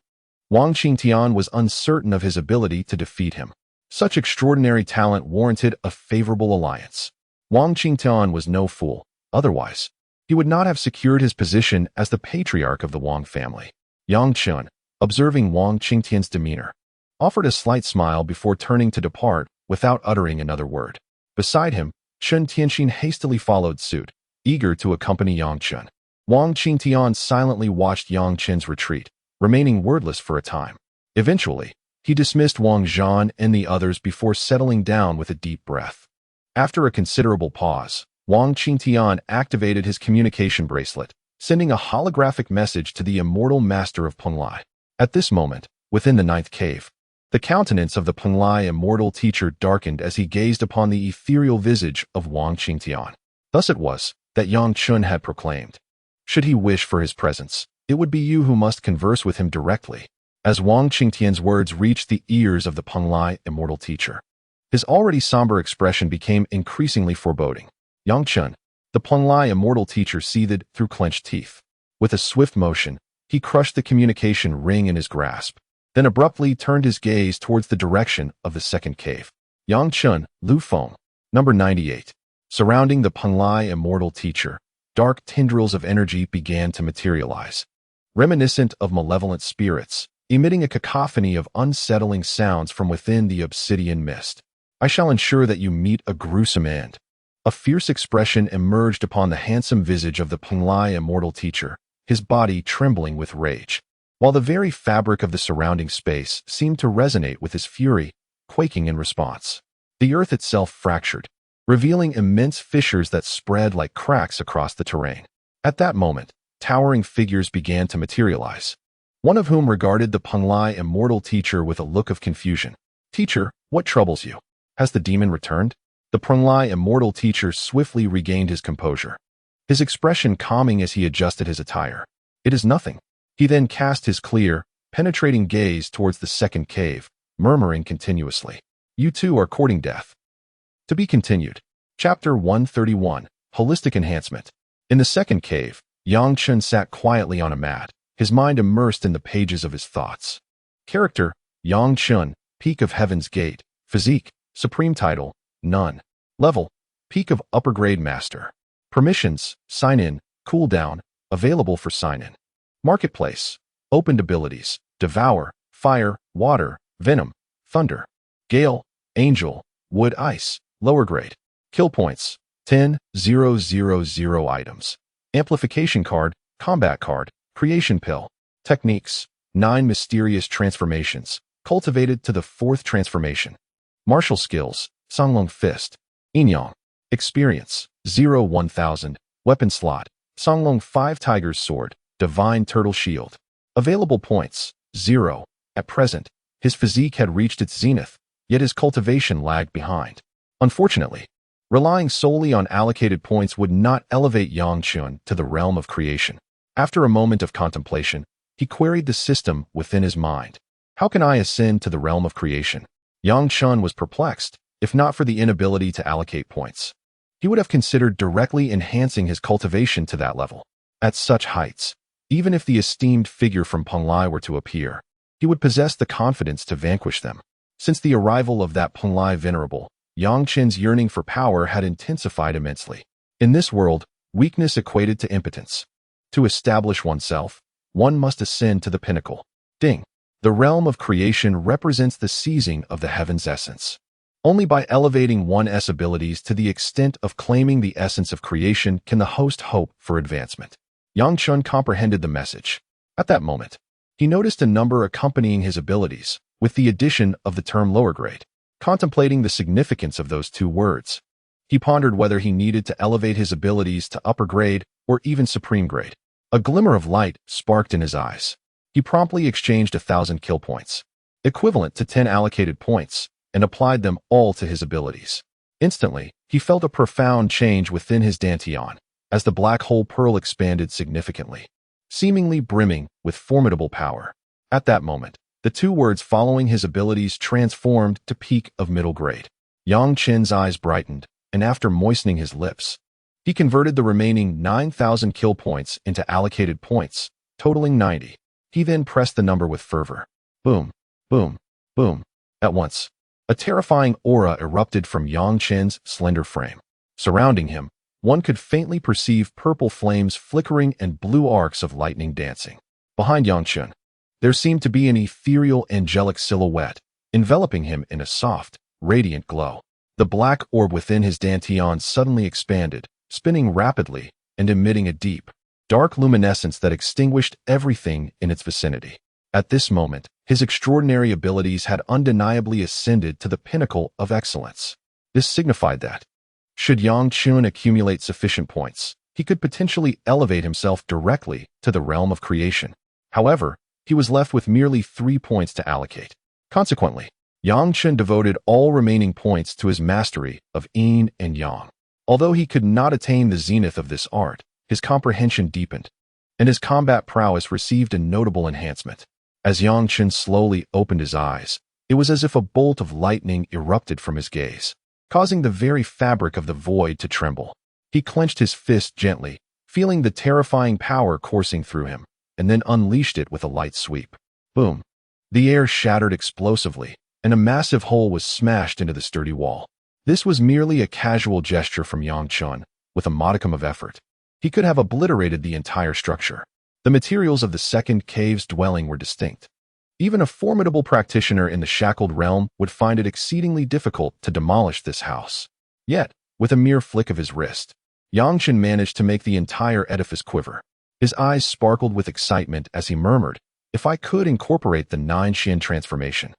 [SPEAKER 1] Wang Qingtian was uncertain of his ability to defeat him. Such extraordinary talent warranted a favorable alliance. Wang Qingtian was no fool. Otherwise, he would not have secured his position as the patriarch of the Wang family. Yang Chen, observing Wang Qingtian's demeanor, offered a slight smile before turning to depart without uttering another word. Beside him, Chen Tianxin hastily followed suit, eager to accompany Yang Chen. Wang Qingtian silently watched Yang Chen's retreat, remaining wordless for a time. Eventually, he dismissed Wang Zhan and the others before settling down with a deep breath. After a considerable pause, Wang Qingtian activated his communication bracelet, sending a holographic message to the immortal master of Penglai. At this moment, within the ninth cave, The countenance of the Penglai immortal teacher darkened as he gazed upon the ethereal visage of Wang Qingtian. Thus it was that Yang Chun had proclaimed, "Should he wish for his presence, it would be you who must converse with him directly." As Wang Qingtian's words reached the ears of the Penglai immortal teacher, his already somber expression became increasingly foreboding. Yang Chun, the Penglai immortal teacher, seethed through clenched teeth. With a swift motion, he crushed the communication ring in his grasp, then abruptly turned his gaze towards the direction of the second cave. Yang Chun, Lu Feng, number 98. Surrounding the Penglai immortal teacher, dark tendrils of energy began to materialize, reminiscent of malevolent spirits, emitting a cacophony of unsettling sounds from within the obsidian mist. "I shall ensure that you meet a gruesome end." A fierce expression emerged upon the handsome visage of the Penglai immortal teacher, his body trembling with rage, while the very fabric of the surrounding space seemed to resonate with his fury, quaking in response. The earth itself fractured, revealing immense fissures that spread like cracks across the terrain. At that moment, towering figures began to materialize, one of whom regarded the Penglai immortal teacher with a look of confusion. "Teacher, what troubles you? Has the demon returned?" The Penglai immortal teacher swiftly regained his composure, his expression calming as he adjusted his attire. "It is nothing." He then cast his clear, penetrating gaze towards the second cave, murmuring continuously, "You too are courting death." To be continued. Chapter 131, Holistic Enhancement. In the second cave, Yang Chun sat quietly on a mat, his mind immersed in the pages of his thoughts. Character: Yang Chun, Peak of Heaven's Gate. Physique: Supreme Title: None. Level: Peak of Upper Grade Master. Permissions: Sign in, cooldown, available for sign in. Marketplace: Opened abilities: Devour, Fire, Water, Venom, Thunder. Gale, Angel, Wood, Ice. Lower grade. Kill points: 10,000 items. Amplification card, Combat card, Creation pill. Techniques: 9 mysterious transformations, cultivated to the 4th transformation. Martial skills: Songlong Fist. Inyang. Experience: 0-1000. Weapon slot: Songlong 5 Tiger's Sword, Divine Turtle Shield. Available points: 0. At present, his physique had reached its zenith, yet his cultivation lagged behind. Unfortunately, relying solely on allocated points would not elevate Yang Chun to the realm of creation. After a moment of contemplation, he queried the system within his mind. "How can I ascend to the realm of creation?" Yang Chun was perplexed, if not for the inability to allocate points. He would have considered directly enhancing his cultivation to that level. At such heights, even if the esteemed figure from Penglai were to appear, he would possess the confidence to vanquish them. Since the arrival of that Penglai venerable, Yang Chun's yearning for power had intensified immensely. In this world, weakness equated to impotence. To establish oneself, one must ascend to the pinnacle. Ding. The realm of creation represents the seizing of the heaven's essence. Only by elevating one's abilities to the extent of claiming the essence of creation can the host hope for advancement. Yang Chun comprehended the message. At that moment, he noticed a number accompanying his abilities, with the addition of the term lower grade. Contemplating the significance of those two words, he pondered whether he needed to elevate his abilities to upper grade or even supreme grade. A glimmer of light sparked in his eyes. He promptly exchanged 1,000 kill points, equivalent to 10 allocated points, and applied them all to his abilities. Instantly, he felt a profound change within his dantian, as the black hole pearl expanded significantly, seemingly brimming with formidable power. At that moment, the two words following his abilities transformed to peak of middle grade. Yang Chun's eyes brightened, and after moistening his lips, he converted the remaining 9,000 kill points into allocated points, totaling 90. He then pressed the number with fervor. Boom, boom, boom. At once, a terrifying aura erupted from Yang Chun's slender frame. Surrounding him, one could faintly perceive purple flames flickering and blue arcs of lightning dancing. Behind Yang Chun, there seemed to be an ethereal angelic silhouette, enveloping him in a soft, radiant glow. The black orb within his dantian suddenly expanded, spinning rapidly and emitting a deep, dark luminescence that extinguished everything in its vicinity. At this moment, his extraordinary abilities had undeniably ascended to the pinnacle of excellence. This signified that, should Yang Chun accumulate sufficient points, he could potentially elevate himself directly to the realm of creation. However, he was left with merely 3 points to allocate. Consequently, Yang Chen devoted all remaining points to his mastery of yin and yang. Although he could not attain the zenith of this art, his comprehension deepened, and his combat prowess received a notable enhancement. As Yang Chen slowly opened his eyes, it was as if a bolt of lightning erupted from his gaze, causing the very fabric of the void to tremble. He clenched his fist gently, feeling the terrifying power coursing through him, and then unleashed it with a light sweep. Boom! The air shattered explosively, and a massive hole was smashed into the sturdy wall. This was merely a casual gesture from Yang Chen, with a modicum of effort. He could have obliterated the entire structure. The materials of the second cave's dwelling were distinct. Even a formidable practitioner in the shackled realm would find it exceedingly difficult to demolish this house. Yet, with a mere flick of his wrist, Yang Chen managed to make the entire edifice quiver. His eyes sparkled with excitement as he murmured, "If I could incorporate the 9 Xian transformation,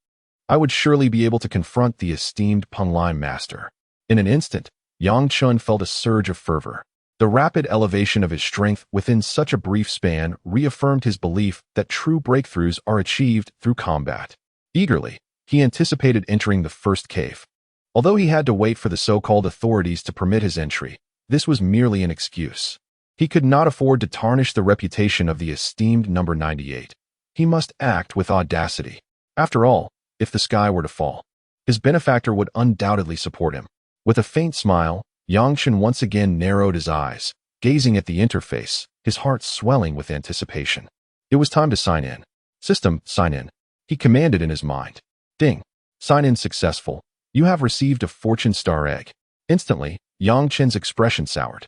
[SPEAKER 1] I would surely be able to confront the esteemed Punlai master." In an instant, Yang Chen felt a surge of fervor. The rapid elevation of his strength within such a brief span reaffirmed his belief that true breakthroughs are achieved through combat. Eagerly, he anticipated entering the first cave. Although he had to wait for the so-called authorities to permit his entry, this was merely an excuse. He could not afford to tarnish the reputation of the esteemed number 98. He must act with audacity. After all, if the sky were to fall, his benefactor would undoubtedly support him. With a faint smile, Yang Chen once again narrowed his eyes, gazing at the interface, his heart swelling with anticipation. It was time to sign in. "System, sign in," he commanded in his mind. Ding. "Sign in successful. You have received a fortune star egg." Instantly, Yang Chen's expression soured.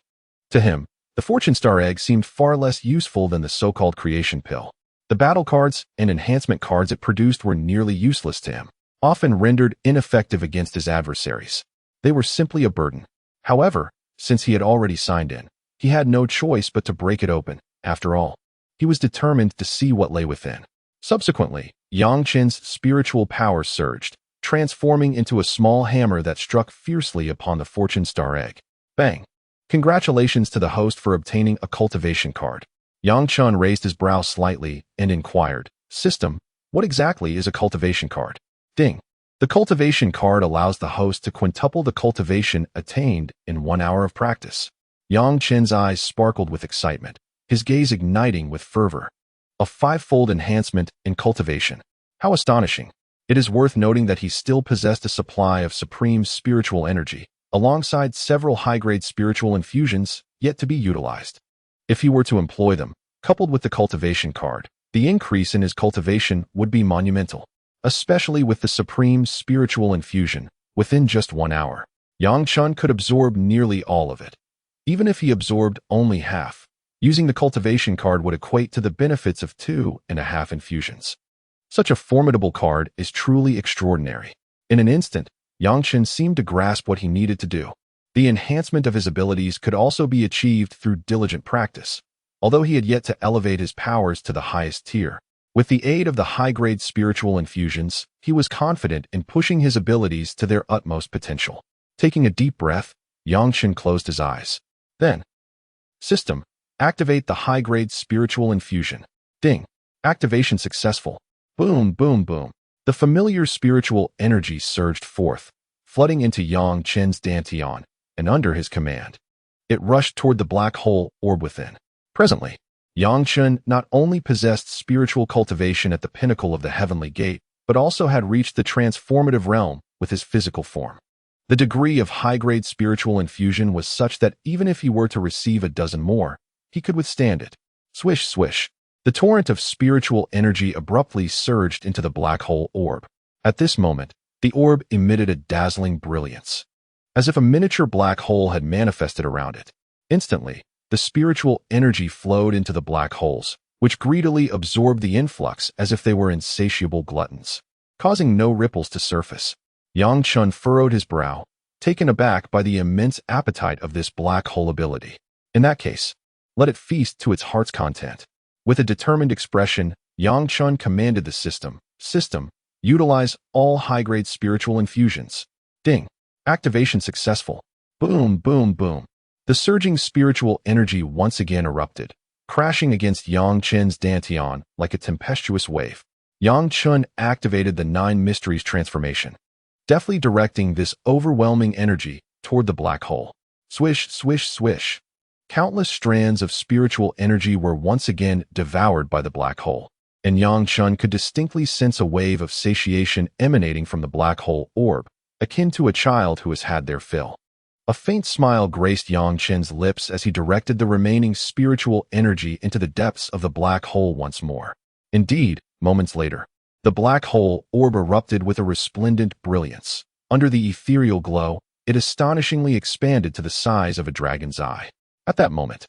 [SPEAKER 1] To him, the fortune star egg seemed far less useful than the so-called creation pill. The battle cards and enhancement cards it produced were nearly useless to him, often rendered ineffective against his adversaries. They were simply a burden. However, since he had already signed in, he had no choice but to break it open. After all, he was determined to see what lay within. Subsequently, Yang Chen's spiritual power surged, transforming into a small hammer that struck fiercely upon the fortune star egg. Bang! Congratulations to the host for obtaining a cultivation card. Yang Chen raised his brow slightly and inquired, "System, what exactly is a cultivation card?" Ding! The cultivation card allows the host to quintuple the cultivation attained in 1 hour of practice. Yang Chen's eyes sparkled with excitement, his gaze igniting with fervor. A 5-fold enhancement in cultivation. How astonishing! It is worth noting that he still possessed a supply of supreme spiritual energy, alongside several high-grade spiritual infusions yet to be utilized. If he were to employ them, coupled with the cultivation card, the increase in his cultivation would be monumental, especially with the supreme spiritual infusion. Within just 1 hour, Yang Chen could absorb nearly all of it. Even if he absorbed only half, using the cultivation card would equate to the benefits of 2.5 infusions. Such a formidable card is truly extraordinary. In an instant, Yang Chen seemed to grasp what he needed to do. The enhancement of his abilities could also be achieved through diligent practice, although he had yet to elevate his powers to the highest tier. With the aid of the high-grade spiritual infusions, he was confident in pushing his abilities to their utmost potential. Taking a deep breath, Yang Chen closed his eyes. Then, "System, activate the high-grade spiritual infusion." Ding! Activation successful. Boom, boom, boom. The familiar spiritual energy surged forth, flooding into Yang Chen's dantian, and under his command, it rushed toward the black hole orb within. Presently, Yang Chen not only possessed spiritual cultivation at the pinnacle of the heavenly gate, but also had reached the transformative realm with his physical form. The degree of high-grade spiritual infusion was such that even if he were to receive a dozen more, he could withstand it. Swish, swish. The torrent of spiritual energy abruptly surged into the black hole orb. At this moment, the orb emitted a dazzling brilliance, as if a miniature black hole had manifested around it. Instantly, the spiritual energy flowed into the black holes, which greedily absorbed the influx as if they were insatiable gluttons, causing no ripples to surface. Yang Chen furrowed his brow, taken aback by the immense appetite of this black hole ability. In that case, let it feast to its heart's content. With a determined expression, Yang Chen commanded the system, utilize all high-grade spiritual infusions. Ding! Activation successful. Boom, boom, boom. The surging spiritual energy once again erupted, crashing against Yang Chen's dantian like a tempestuous wave. Yang Chen activated the Nine Mysteries transformation, deftly directing this overwhelming energy toward the black hole. Swish, swish, swish. Countless strands of spiritual energy were once again devoured by the black hole, and Yang Chen could distinctly sense a wave of satiation emanating from the black hole orb, akin to a child who has had their fill. A faint smile graced Yang Chen's lips as he directed the remaining spiritual energy into the depths of the black hole once more. Indeed, moments later, the black hole orb erupted with a resplendent brilliance. Under the ethereal glow, it astonishingly expanded to the size of a dragon's eye. At that moment,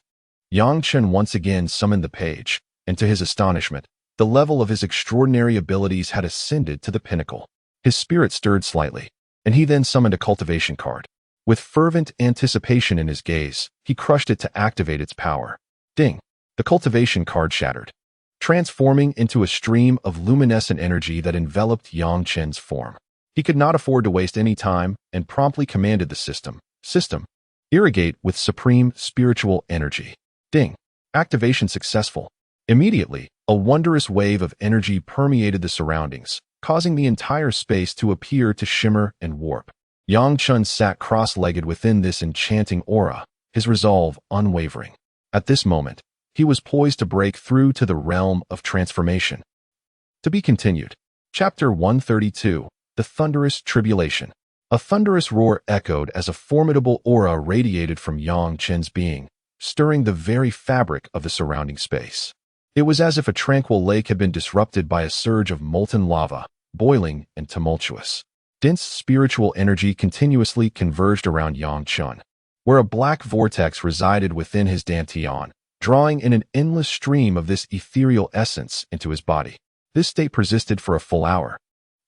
[SPEAKER 1] Yang Chen once again summoned the page, and to his astonishment, the level of his extraordinary abilities had ascended to the pinnacle. His spirit stirred slightly, and he then summoned a cultivation card. With fervent anticipation in his gaze, he crushed it to activate its power. Ding! The cultivation card shattered, transforming into a stream of luminescent energy that enveloped Yang Chen's form. He could not afford to waste any time and promptly commanded the system, irrigate with supreme spiritual energy. Ding! Activation successful. Immediately, a wondrous wave of energy permeated the surroundings, causing the entire space to appear to shimmer and warp. Yang Chen sat cross-legged within this enchanting aura, his resolve unwavering. At this moment, he was poised to break through to the realm of transformation. To be continued. Chapter 132, The Thunderous Tribulation. A thunderous roar echoed as a formidable aura radiated from Yang Chen's being, stirring the very fabric of the surrounding space. It was as if a tranquil lake had been disrupted by a surge of molten lava, boiling and tumultuous. Dense spiritual energy continuously converged around Yang Chen, where a black vortex resided within his dantian, drawing in an endless stream of this ethereal essence into his body. This state persisted for a full hour.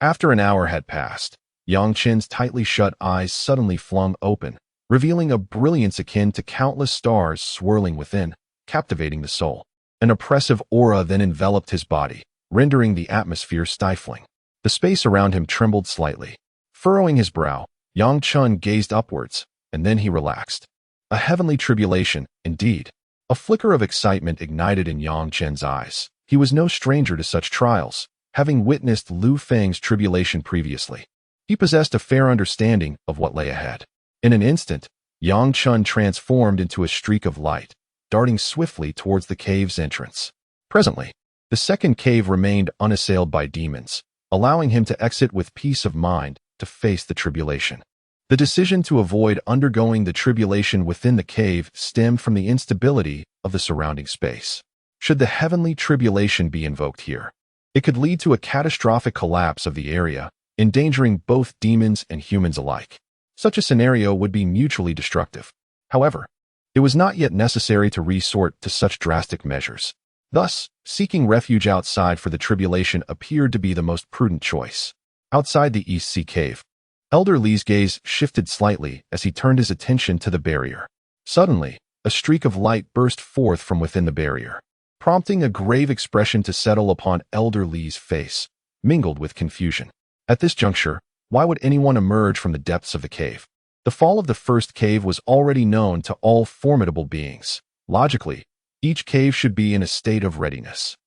[SPEAKER 1] After an hour had passed, Yang Chen's tightly shut eyes suddenly flung open, revealing a brilliance akin to countless stars swirling within, captivating the soul. An oppressive aura then enveloped his body, rendering the atmosphere stifling. The space around him trembled slightly. Furrowing his brow, Yang Chen gazed upwards, and then he relaxed. A heavenly tribulation, indeed. A flicker of excitement ignited in Yang Chen's eyes. He was no stranger to such trials, having witnessed Lu Feng's tribulation previously. He possessed a fair understanding of what lay ahead. In an instant, Yang Chen transformed into a streak of light, darting swiftly towards the cave's entrance. Presently, the second cave remained unassailed by demons, allowing him to exit with peace of mind to face the tribulation. The decision to avoid undergoing the tribulation within the cave stemmed from the instability of the surrounding space. Should the heavenly tribulation be invoked here, it could lead to a catastrophic collapse of the area, endangering both demons and humans alike. Such a scenario would be mutually destructive. However, it was not yet necessary to resort to such drastic measures. Thus, seeking refuge outside for the tribulation appeared to be the most prudent choice. Outside the East Sea Cave, Elder Li's gaze shifted slightly as he turned his attention to the barrier. Suddenly, a streak of light burst forth from within the barrier, prompting a grave expression to settle upon Elder Li's face, mingled with confusion. At this juncture, why would anyone emerge from the depths of the cave? The fall of the first cave was already known to all formidable beings. Logically, each cave should be in a state of readiness.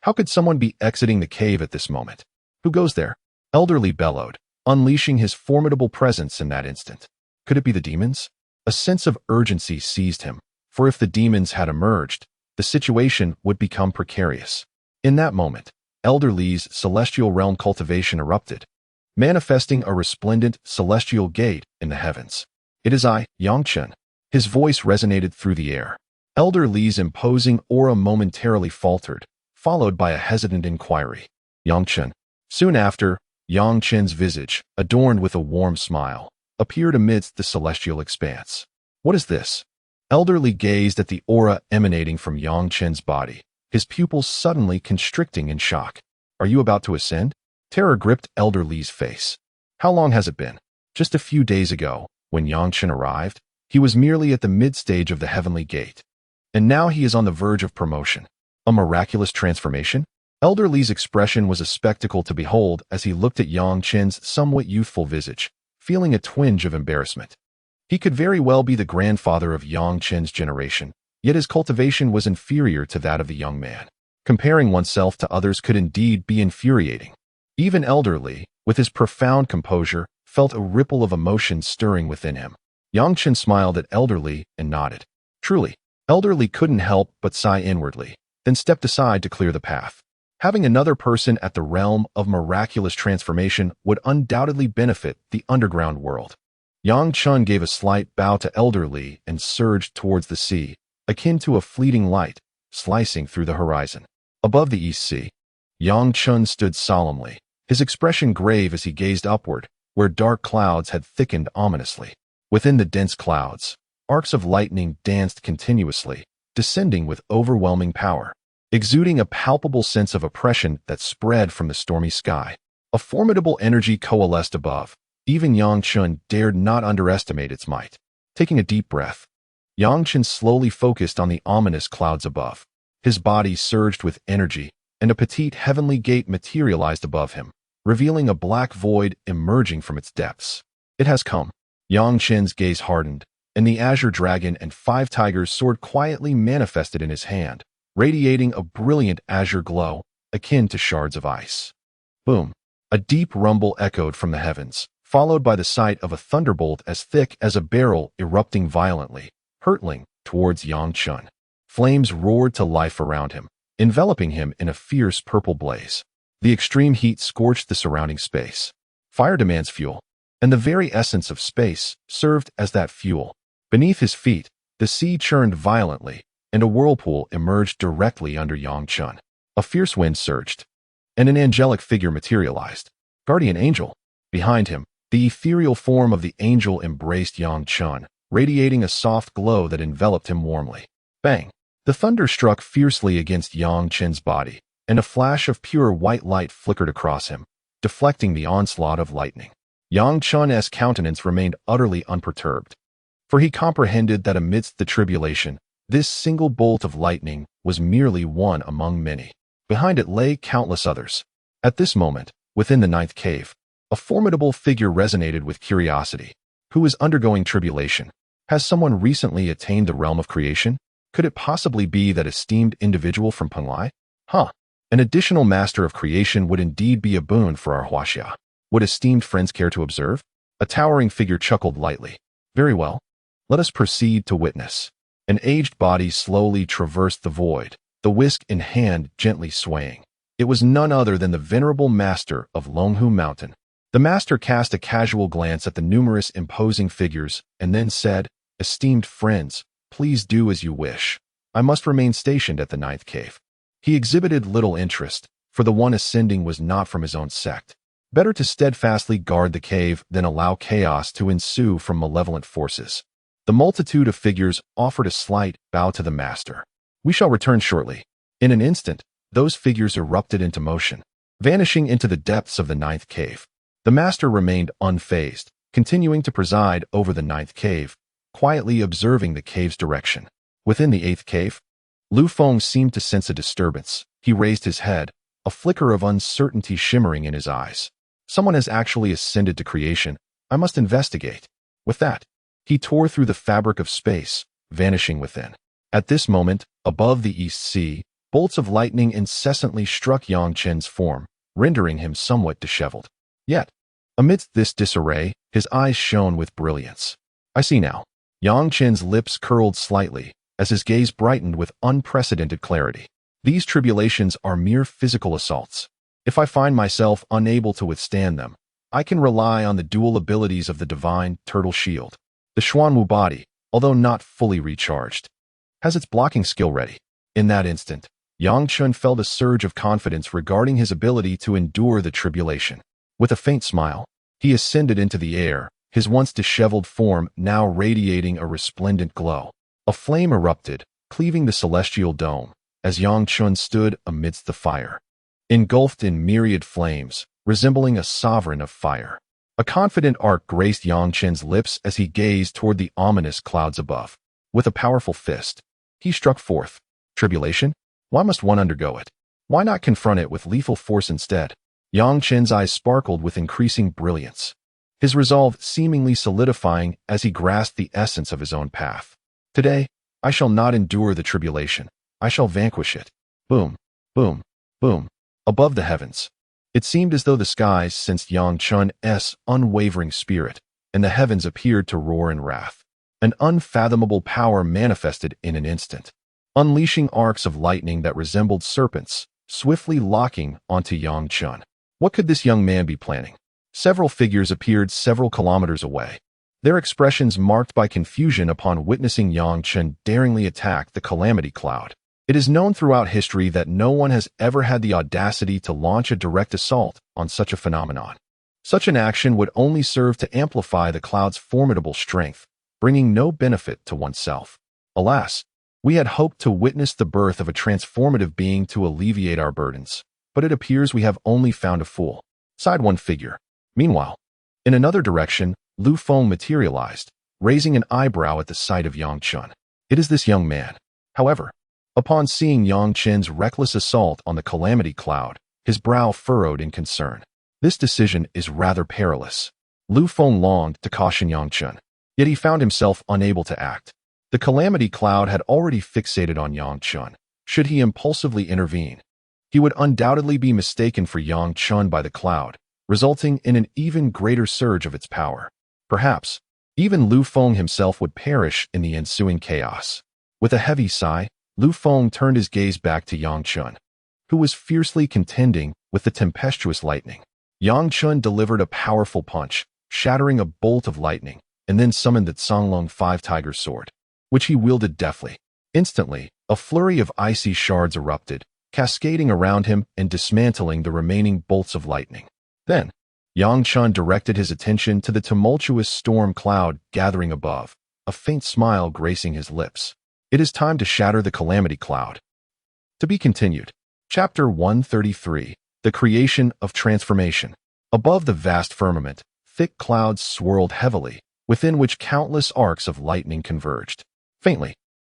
[SPEAKER 1] How could someone be exiting the cave at this moment? Who goes there? Elder Li bellowed, unleashing his formidable presence in that instant. Could it be the demons? A sense of urgency seized him, for if the demons had emerged, the situation would become precarious. In that moment, Elder Li's celestial realm cultivation erupted, manifesting a resplendent celestial gate in the heavens. It is I, Yang Chen. His voice resonated through the air. Elder Li's imposing aura momentarily faltered, followed by a hesitant inquiry. Yang Chen. Soon after, Yang Chen's visage, adorned with a warm smile, appeared amidst the celestial expanse. What is this? Elder Li gazed at the aura emanating from Yang Chen's body, his pupils suddenly constricting in shock. Are you about to ascend? Terror gripped Elder Li's face. How long has it been? Just a few days ago, when Yang Chen arrived, he was merely at the mid-stage of the heavenly gate. And now he is on the verge of promotion. A miraculous transformation? Elder Li's expression was a spectacle to behold as he looked at Yang Chen's somewhat youthful visage, feeling a twinge of embarrassment. He could very well be the grandfather of Yang Chen's generation, yet his cultivation was inferior to that of the young man. Comparing oneself to others could indeed be infuriating. Even Elder Li, with his profound composure, felt a ripple of emotion stirring within him. Yang Chen smiled at Elder Li and nodded. Truly, Elder Li couldn't help but sigh inwardly, then stepped aside to clear the path. Having another person at the realm of miraculous transformation would undoubtedly benefit the underground world. Yang Chen gave a slight bow to Elder Li and surged towards the sea, akin to a fleeting light, slicing through the horizon. Above the East Sea, Yang Chen stood solemnly, his expression grave as he gazed upward, where dark clouds had thickened ominously. Within the dense clouds, arcs of lightning danced continuously, descending with overwhelming power, exuding a palpable sense of oppression that spread from the stormy sky. A formidable energy coalesced above. Even Yang Chen dared not underestimate its might. Taking a deep breath, Yang Chen slowly focused on the ominous clouds above. His body surged with energy, and a petite heavenly gate materialized above him, revealing a black void emerging from its depths. It has come. Yang Chen's gaze hardened, and the azure dragon and 5 tigers' sword quietly manifested in his hand, radiating a brilliant azure glow, akin to shards of ice. Boom! A deep rumble echoed from the heavens, followed by the sight of a thunderbolt as thick as a barrel erupting violently, hurtling towards Yang Chen. Flames roared to life around him, enveloping him in a fierce purple blaze. The extreme heat scorched the surrounding space. Fire demands fuel, and the very essence of space served as that fuel. Beneath his feet, the sea churned violently, and a whirlpool emerged directly under Yang Chen. A fierce wind surged, and an angelic figure materialized. Guardian Angel. Behind him, the ethereal form of the angel embraced Yang Chen, radiating a soft glow that enveloped him warmly. Bang! The thunder struck fiercely against Yang Chen's body, and a flash of pure white light flickered across him, deflecting the onslaught of lightning. Yang Chen's countenance remained utterly unperturbed, for he comprehended that amidst the tribulation, this single bolt of lightning was merely one among many. Behind it lay countless others. At this moment, within the 9th cave, a formidable figure resonated with curiosity. Who is undergoing tribulation? Has someone recently attained the realm of creation? Could it possibly be that esteemed individual from Penglai? An additional master of creation would indeed be a boon for our Huaxia. Would esteemed friends care to observe? A towering figure chuckled lightly. Very well. Let us proceed to witness. An aged body slowly traversed the void, the whisk in hand gently swaying. It was none other than the venerable master of Longhu Mountain. The master cast a casual glance at the numerous imposing figures and then said, "Esteemed friends, please do as you wish. I must remain stationed at the 9th cave." He exhibited little interest, for the one ascending was not from his own sect. Better to steadfastly guard the cave than allow chaos to ensue from malevolent forces. The multitude of figures offered a slight bow to the master. "We shall return shortly." In an instant, those figures erupted into motion, vanishing into the depths of the 9th cave. The master remained unfazed, continuing to preside over the 9th cave, quietly observing the cave's direction. Within the 8th cave, Lu Feng seemed to sense a disturbance. He raised his head, a flicker of uncertainty shimmering in his eyes. Someone has actually ascended to creation. I must investigate. With that, he tore through the fabric of space, vanishing within. At this moment, above the East Sea, bolts of lightning incessantly struck Yang Chen's form, rendering him somewhat disheveled. Yet, amidst this disarray, his eyes shone with brilliance. I see now. Yang Chen's lips curled slightly, as his gaze brightened with unprecedented clarity. These tribulations are mere physical assaults. If I find myself unable to withstand them, I can rely on the dual abilities of the divine turtle shield. The Xuanwu body, although not fully recharged, has its blocking skill ready. In that instant, Yang Chen felt a surge of confidence regarding his ability to endure the tribulation. With a faint smile, he ascended into the air, his once disheveled form now radiating a resplendent glow. A flame erupted, cleaving the celestial dome, as Yang Chen stood amidst the fire, engulfed in myriad flames, resembling a sovereign of fire. A confident arc graced Yang Chen's lips as he gazed toward the ominous clouds above. With a powerful fist, he struck forth. Tribulation? Why must one undergo it? Why not confront it with lethal force instead? Yang Chen's eyes sparkled with increasing brilliance, his resolve seemingly solidifying as he grasped the essence of his own path. Today, I shall not endure the tribulation. I shall vanquish it. Boom. Boom, boom, above the heavens. It seemed as though the skies sensed Yang Chun's unwavering spirit, and the heavens appeared to roar in wrath. An unfathomable power manifested in an instant, unleashing arcs of lightning that resembled serpents, swiftly locking onto Yang Chun. What could this young man be planning? Several figures appeared several kilometers away, their expressions marked by confusion upon witnessing Yang Chun daringly attack the calamity cloud. It is known throughout history that no one has ever had the audacity to launch a direct assault on such a phenomenon. Such an action would only serve to amplify the cloud's formidable strength, bringing no benefit to oneself. Alas, we had hoped to witness the birth of a transformative being to alleviate our burdens, but it appears we have only found a fool, sighed one figure. Meanwhile, in another direction, Lu Feng materialized, raising an eyebrow at the sight of Yang Chun. It is this young man. However, upon seeing Yang Chen's reckless assault on the calamity cloud, his brow furrowed in concern. This decision is rather perilous. Lu Feng longed to caution Yang Chun, yet he found himself unable to act. The calamity cloud had already fixated on Yang Chun. Should he impulsively intervene, he would undoubtedly be mistaken for Yang Chun by the cloud, resulting in an even greater surge of its power. Perhaps, even Lu Feng himself would perish in the ensuing chaos. With a heavy sigh, Lu Feng turned his gaze back to Yang Chun, who was fiercely contending with the tempestuous lightning. Yang Chun delivered a powerful punch, shattering a bolt of lightning, and then summoned the Songlong Five Tiger Sword, which he wielded deftly. Instantly, a flurry of icy shards erupted, cascading around him and dismantling the remaining bolts of lightning. Then, Yang Chun directed his attention to the tumultuous storm cloud gathering above, a faint smile gracing his lips. It is time to shatter the calamity cloud. To be continued. Chapter 133. The Creation of Transformation. Above the vast firmament, thick clouds swirled heavily, within which countless arcs of lightning converged. Faintly,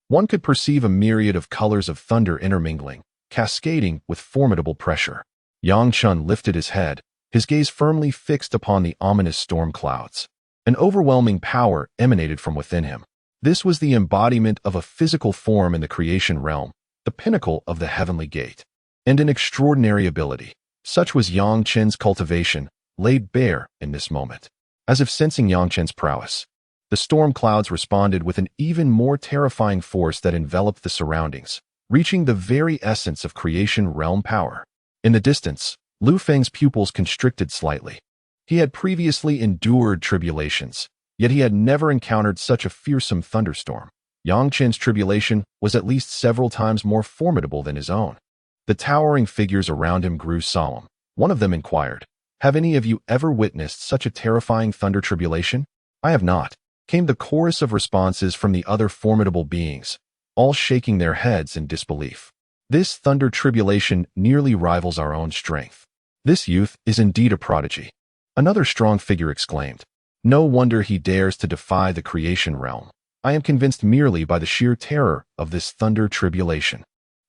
[SPEAKER 1] one could perceive a myriad of colors of thunder intermingling, cascading with formidable pressure. Yang Chun lifted his head, his gaze firmly fixed upon the ominous storm clouds. An overwhelming power emanated from within him. This was the embodiment of a physical form in the creation realm, the pinnacle of the heavenly gate, and an extraordinary ability. Such was Yang Chen's cultivation, laid bare in this moment. As if sensing Yang Chen's prowess, the storm clouds responded with an even more terrifying force that enveloped the surroundings, reaching the very essence of creation realm power. In the distance, Lu Feng's pupils constricted slightly. He had previously endured tribulations, yet he had never encountered such a fearsome thunderstorm. Yang Chen's tribulation was at least several times more formidable than his own. The towering figures around him grew solemn. One of them inquired, "Have any of you ever witnessed such a terrifying thunder tribulation?" "I have not," came the chorus of responses from the other formidable beings, all shaking their heads in disbelief. "This thunder tribulation nearly rivals our own strength. This youth is indeed a prodigy," another strong figure exclaimed. "No wonder he dares to defy the creation realm. I am convinced merely by the sheer terror of this thunder tribulation."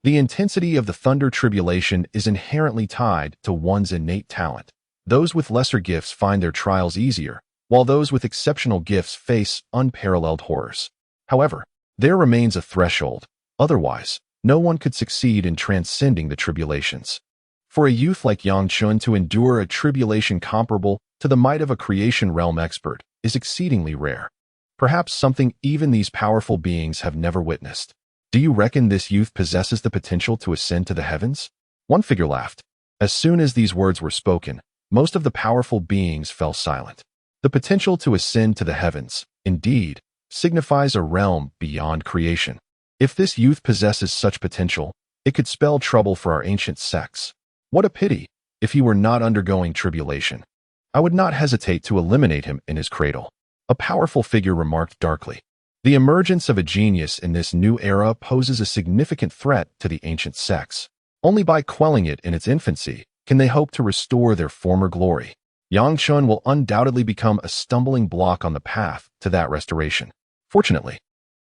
[SPEAKER 1] The intensity of the thunder tribulation is inherently tied to one's innate talent. Those with lesser gifts find their trials easier, while those with exceptional gifts face unparalleled horrors. However, there remains a threshold. Otherwise, no one could succeed in transcending the tribulations. For a youth like Yang Chun to endure a tribulation comparable to the might of a creation realm expert is exceedingly rare. Perhaps something even these powerful beings have never witnessed. "Do you reckon this youth possesses the potential to ascend to the heavens?" One figure laughed. As soon as these words were spoken, most of the powerful beings fell silent. The potential to ascend to the heavens, indeed, signifies a realm beyond creation. If this youth possesses such potential, it could spell trouble for our ancient sects. What a pity, if he were not undergoing tribulation. I would not hesitate to eliminate him in his cradle. A powerful figure remarked darkly. The emergence of a genius in this new era poses a significant threat to the ancient sects. Only by quelling it in its infancy can they hope to restore their former glory. Yang Chun will undoubtedly become a stumbling block on the path to that restoration. Fortunately,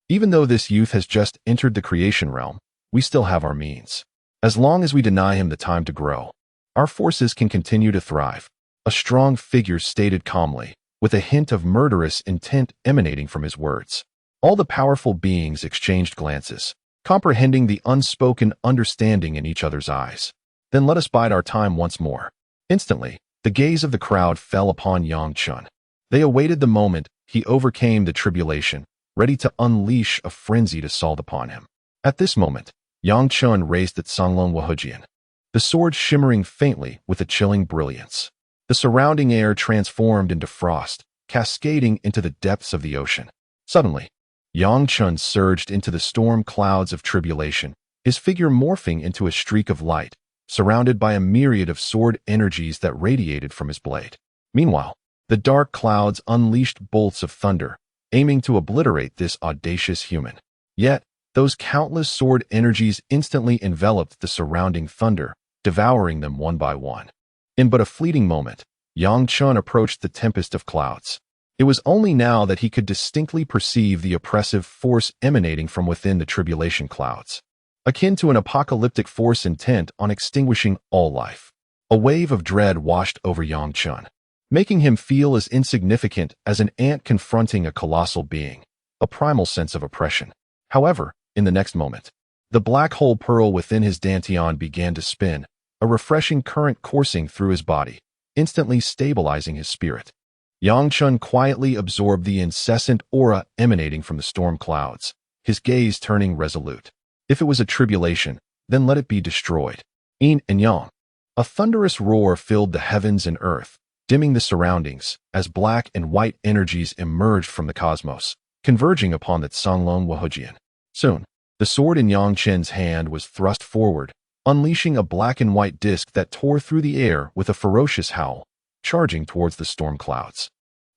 [SPEAKER 1] even though this youth has just entered the creation realm, we still have our means. As long as we deny him the time to grow, our forces can continue to thrive. A strong figure stated calmly, with a hint of murderous intent emanating from his words. All the powerful beings exchanged glances, comprehending the unspoken understanding in each other's eyes. Then let us bide our time once more. Instantly, the gaze of the crowd fell upon Yang Chen. They awaited the moment he overcame the tribulation, ready to unleash a frenzied assault upon him. At this moment, Yang Chen raised the Songlong Wahujian, the sword shimmering faintly with a chilling brilliance. The surrounding air transformed into frost, cascading into the depths of the ocean. Suddenly, Yang Chen surged into the storm clouds of tribulation, his figure morphing into a streak of light, surrounded by a myriad of sword energies that radiated from his blade. Meanwhile, the dark clouds unleashed bolts of thunder, aiming to obliterate this audacious human. Yet, those countless sword energies instantly enveloped the surrounding thunder, devouring them one by one. In but a fleeting moment, Yang Chen approached the tempest of clouds. It was only now that he could distinctly perceive the oppressive force emanating from within the tribulation clouds, akin to an apocalyptic force intent on extinguishing all life. A wave of dread washed over Yang Chen, making him feel as insignificant as an ant confronting a colossal being, a primal sense of oppression. However, in the next moment, the black hole pearl within his dantian began to spin, a refreshing current coursing through his body, instantly stabilizing his spirit. Yang Chen quietly absorbed the incessant aura emanating from the storm clouds, his gaze turning resolute. If it was a tribulation, then let it be destroyed. Yin and Yang. A thunderous roar filled the heavens and earth, dimming the surroundings as black and white energies emerged from the cosmos, converging upon the Songlong Wahujian. Soon, the sword in Yang Chen's hand was thrust forward, unleashing a black and white disc that tore through the air with a ferocious howl, charging towards the storm clouds.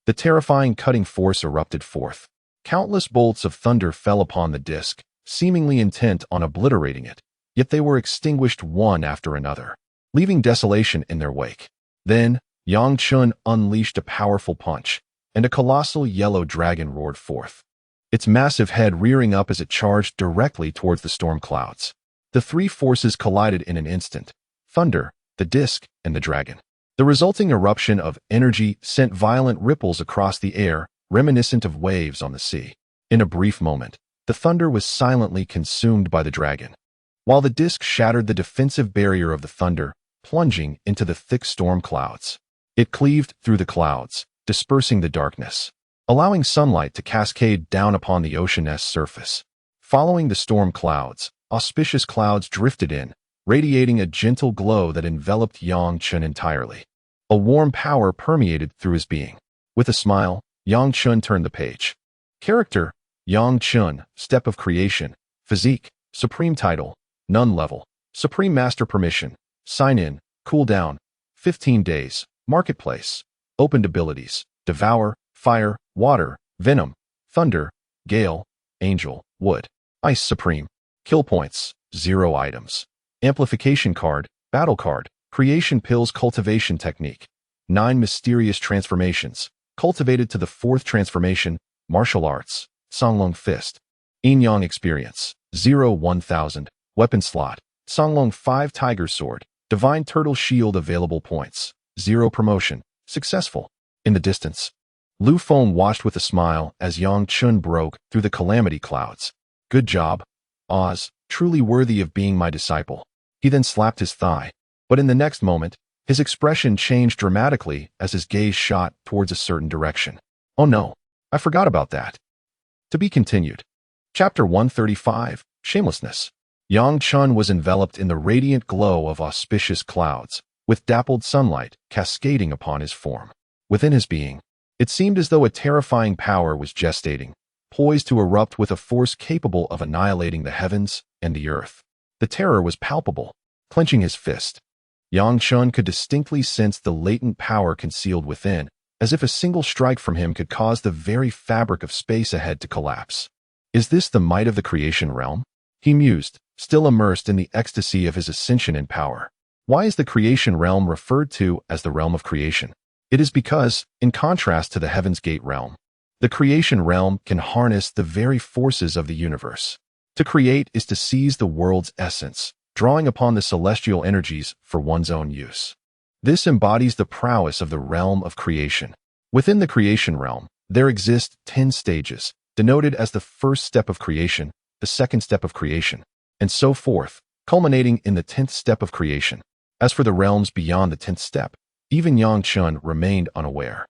[SPEAKER 1] The terrifying cutting force erupted forth. Countless bolts of thunder fell upon the disc, seemingly intent on obliterating it, yet they were extinguished one after another, leaving desolation in their wake. Then, Yang Chen unleashed a powerful punch, and a colossal yellow dragon roared forth, its massive head rearing up as it charged directly towards the storm clouds. The three forces collided in an instant: thunder, the disc, and the dragon. The resulting eruption of energy sent violent ripples across the air, reminiscent of waves on the sea. In a brief moment, the thunder was silently consumed by the dragon, while the disc shattered the defensive barrier of the thunder, plunging into the thick storm clouds. It cleaved through the clouds, dispersing the darkness, allowing sunlight to cascade down upon the ocean's surface. Following the storm clouds, auspicious clouds drifted in, radiating a gentle glow that enveloped Yang Chen entirely. A warm power permeated through his being. With a smile, Yang Chen turned the page. Character: Yang Chen, Step of Creation. Physique: Supreme Title, None Level. Supreme Master Permission. Sign in, cooldown, 15 days. Marketplace: Opened abilities: Devour, Fire, Water, Venom, Thunder, Gale, Angel, Wood. Ice Supreme. Kill points: 0 items. Amplification card, Battle card. Creation Pills Cultivation Technique. 9 mysterious transformations, cultivated to the 4th transformation. Martial Arts, Songlong Fist. Yin Yang Experience, 0-1000. Weapon slot, Songlong 5 Tiger Sword. Divine Turtle Shield. Available points, 0. Promotion, successful. In the distance, Lu Feng watched with a smile as Yang Chen broke through the calamity clouds. Good job, Oz, truly worthy of being my disciple. He then slapped his thigh. But in the next moment, his expression changed dramatically as his gaze shot towards a certain direction. Oh no, I forgot about that. To be continued. Chapter 135, Shamelessness. Yang Chen was enveloped in the radiant glow of auspicious clouds, with dappled sunlight cascading upon his form. Within his being, it seemed as though a terrifying power was gestating, poised to erupt with a force capable of annihilating the heavens and the earth. The terror was palpable. Clenching his fist, Yang Chen could distinctly sense the latent power concealed within, as if a single strike from him could cause the very fabric of space ahead to collapse. Is this the might of the creation realm? He mused, still immersed in the ecstasy of his ascension in power. Why is the creation realm referred to as the realm of creation? It is because, in contrast to the Heaven's Gate realm, the creation realm can harness the very forces of the universe. To create is to seize the world's essence, drawing upon the celestial energies for one's own use. This embodies the prowess of the realm of creation. Within the creation realm, there exist 10 stages, denoted as the first step of creation, the second step of creation, and so forth, culminating in the 10th step of creation. As for the realms beyond the 10th step, even Yang Chen remained unaware.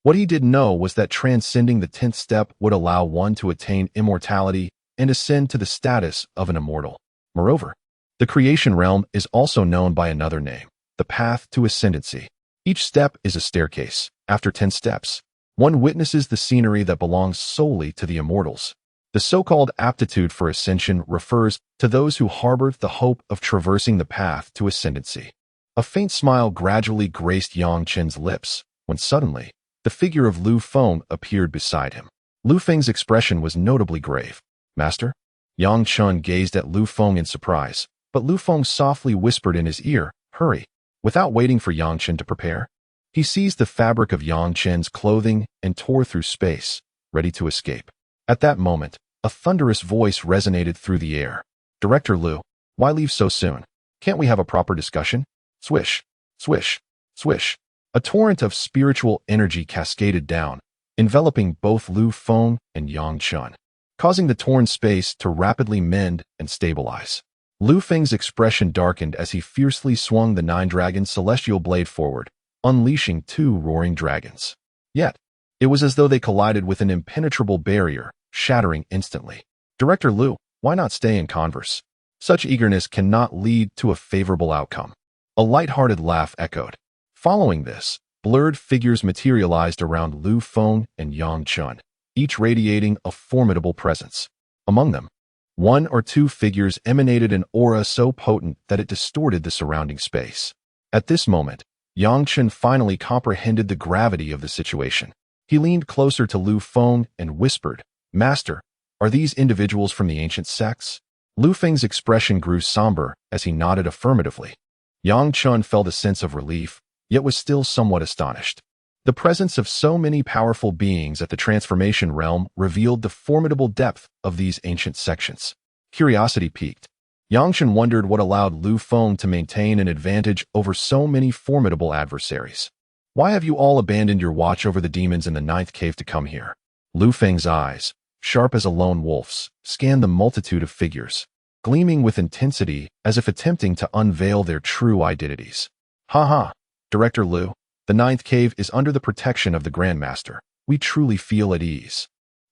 [SPEAKER 1] What he did know was that transcending the 10th step would allow one to attain immortality and ascend to the status of an immortal. Moreover, the creation realm is also known by another name, the path to ascendancy. Each step is a staircase. After 10 steps, one witnesses the scenery that belongs solely to the immortals. The so-called aptitude for ascension refers to those who harbor the hope of traversing the path to ascendancy. A faint smile gradually graced Yang Chen's lips, when suddenly, the figure of Lu Feng appeared beside him. Lu Feng's expression was notably grave. "Master?" Yang Chen gazed at Lu Feng in surprise, but Lu Feng softly whispered in his ear, "Hurry." Without waiting for Yang Chen to prepare, he seized the fabric of Yang Chen's clothing and tore through space, ready to escape. At that moment, a thunderous voice resonated through the air. "Director Lu, why leave so soon? Can't we have a proper discussion?" Swish, swish, swish. A torrent of spiritual energy cascaded down, enveloping both Lu Feng and Yang Chen, causing the torn space to rapidly mend and stabilize. Lu Feng's expression darkened as he fiercely swung the nine-dragon celestial blade forward, unleashing two roaring dragons. Yet, it was as though they collided with an impenetrable barrier, shattering instantly. "Director Lu, why not stay and converse? Such eagerness cannot lead to a favorable outcome." A light-hearted laugh echoed. Following this, blurred figures materialized around Lu Feng and Yang Chen, each radiating a formidable presence. Among them, one or two figures emanated an aura so potent that it distorted the surrounding space. At this moment, Yang Chen finally comprehended the gravity of the situation. He leaned closer to Lu Feng and whispered, "Master, are these individuals from the ancient sects?" Lu Feng's expression grew somber as he nodded affirmatively. Yang Chen felt a sense of relief, yet was still somewhat astonished. The presence of so many powerful beings at the transformation realm revealed the formidable depth of these ancient sections. Curiosity piqued. Yang Chen wondered what allowed Lu Feng to maintain an advantage over so many formidable adversaries. "Why have you all abandoned your watch over the demons in the 9th cave to come here?" Lu Feng's eyes, sharp as a lone wolf's, scanned the multitude of figures, gleaming with intensity as if attempting to unveil their true identities. "Ha ha, Director Lu, the 9th cave is under the protection of the Grandmaster. We truly feel at ease."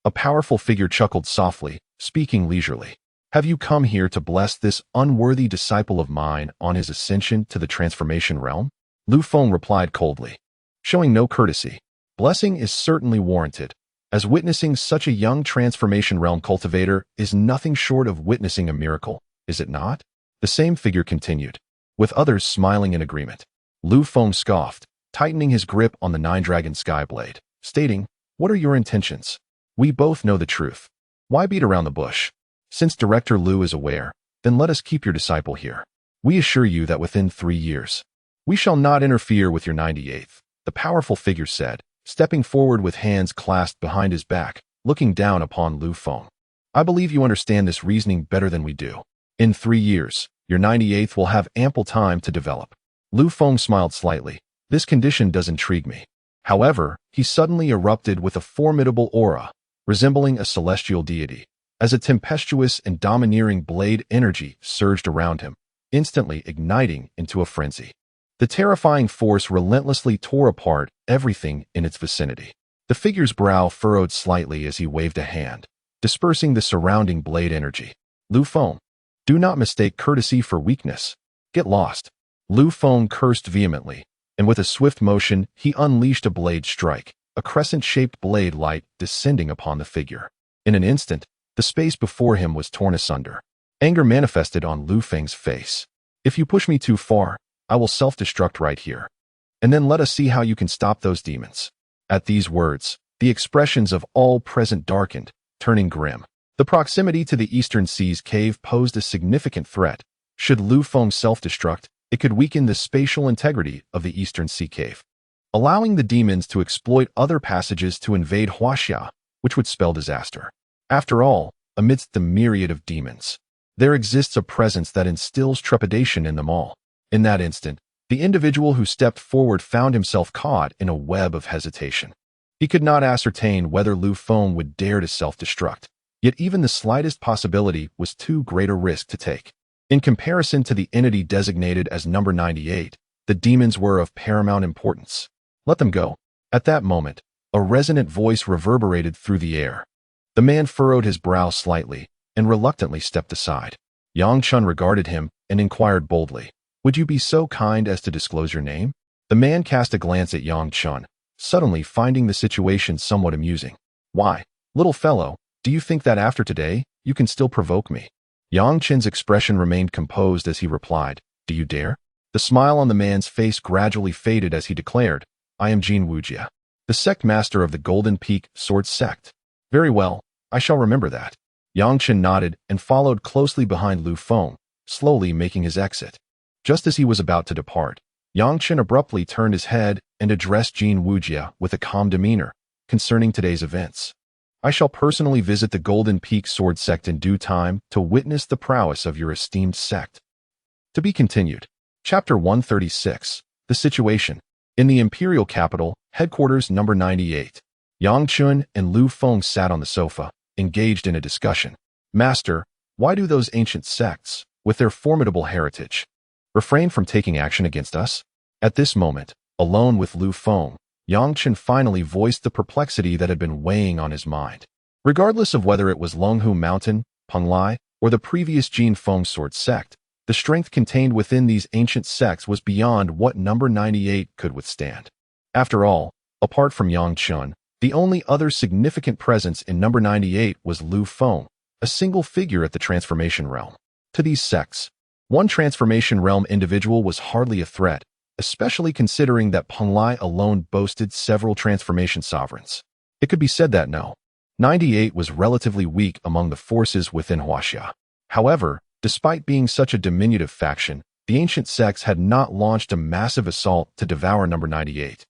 [SPEAKER 1] A powerful figure chuckled softly, speaking leisurely. "Have you come here to bless this unworthy disciple of mine on his ascension to the transformation realm?" Lu Feng replied coldly, showing no courtesy. "Blessing is certainly warranted, as witnessing such a young transformation realm cultivator is nothing short of witnessing a miracle, is it not?" The same figure continued, with others smiling in agreement. Lu Feng scoffed, tightening his grip on the nine-dragon skyblade, stating, "What are your intentions? We both know the truth. Why beat around the bush? Since Director Lu is aware, then let us keep your disciple here. We assure you that within 3 years, we shall not interfere with your 98th, the powerful figure said, stepping forward with hands clasped behind his back, looking down upon Lu Feng. "I believe you understand this reasoning better than we do. In 3 years, your 98th will have ample time to develop." Lu Feng smiled slightly. "This condition does intrigue me." However, he suddenly erupted with a formidable aura, resembling a celestial deity, as a tempestuous and domineering blade energy surged around him, instantly igniting into a frenzy. The terrifying force relentlessly tore apart everything in its vicinity. The figure's brow furrowed slightly as he waved a hand, dispersing the surrounding blade energy. "Lu Feng, do not mistake courtesy for weakness. Get lost." Lu Feng cursed vehemently, and with a swift motion, he unleashed a blade strike, a crescent-shaped blade light descending upon the figure. In an instant, the space before him was torn asunder. Anger manifested on Lu Feng's face. "If you push me too far, I will self-destruct right here. And then let us see how you can stop those demons." At these words, the expressions of all present darkened, turning grim. The proximity to the Eastern Sea's cave posed a significant threat. Should Lu Feng self-destruct, it could weaken the spatial integrity of the Eastern Sea cave, allowing the demons to exploit other passages to invade Huaxia, which would spell disaster. After all, amidst the myriad of demons, there exists a presence that instills trepidation in them all. In that instant, the individual who stepped forward found himself caught in a web of hesitation. He could not ascertain whether Lu Feng would dare to self-destruct, Yet even the slightest possibility was too great a risk to take. In comparison to the entity designated as number 98, the demons were of paramount importance. Let them go. At that moment, a resonant voice reverberated through the air. The man furrowed his brow slightly and reluctantly stepped aside. Yang Chen regarded him and inquired boldly, "Would you be so kind as to disclose your name?" The man cast a glance at Yang Chen, suddenly finding the situation somewhat amusing. "Why, little fellow, do you think that after today, you can still provoke me?" Yang Chen's expression remained composed as he replied, "Do you dare?" The smile on the man's face gradually faded as he declared, "I am Jin Wujia, the sect master of the Golden Peak Sword Sect." "Very well, I shall remember that." Yang Chen nodded and followed closely behind Lu Feng, slowly making his exit. Just as he was about to depart, Yang Chen abruptly turned his head and addressed Jin Wujia with a calm demeanor concerning today's events. "I shall personally visit the Golden Peak Sword Sect in due time to witness the prowess of your esteemed sect." To be continued. Chapter 136. The Situation. In the imperial capital, headquarters number 98. Yang Chen and Lu Feng sat on the sofa, engaged in a discussion. "Master, why do those ancient sects, with their formidable heritage, refrain from taking action against us?" At this moment, alone with Lu Feng, Yang Chen finally voiced the perplexity that had been weighing on his mind. Regardless of whether it was Longhu Mountain, Penglai, or the previous Jin Feng Sword Sect, the strength contained within these ancient sects was beyond what number 98 could withstand. After all, apart from Yang Chen, the only other significant presence in number 98 was Lu Feng, a single figure at the transformation realm. To these sects, one transformation realm individual was hardly a threat, especially considering that Penglai alone boasted several transformation sovereigns. It could be said that no, 98 was relatively weak among the forces within Huaxia. However, despite being such a diminutive faction, the ancient sects had not launched a massive assault to devour number 98,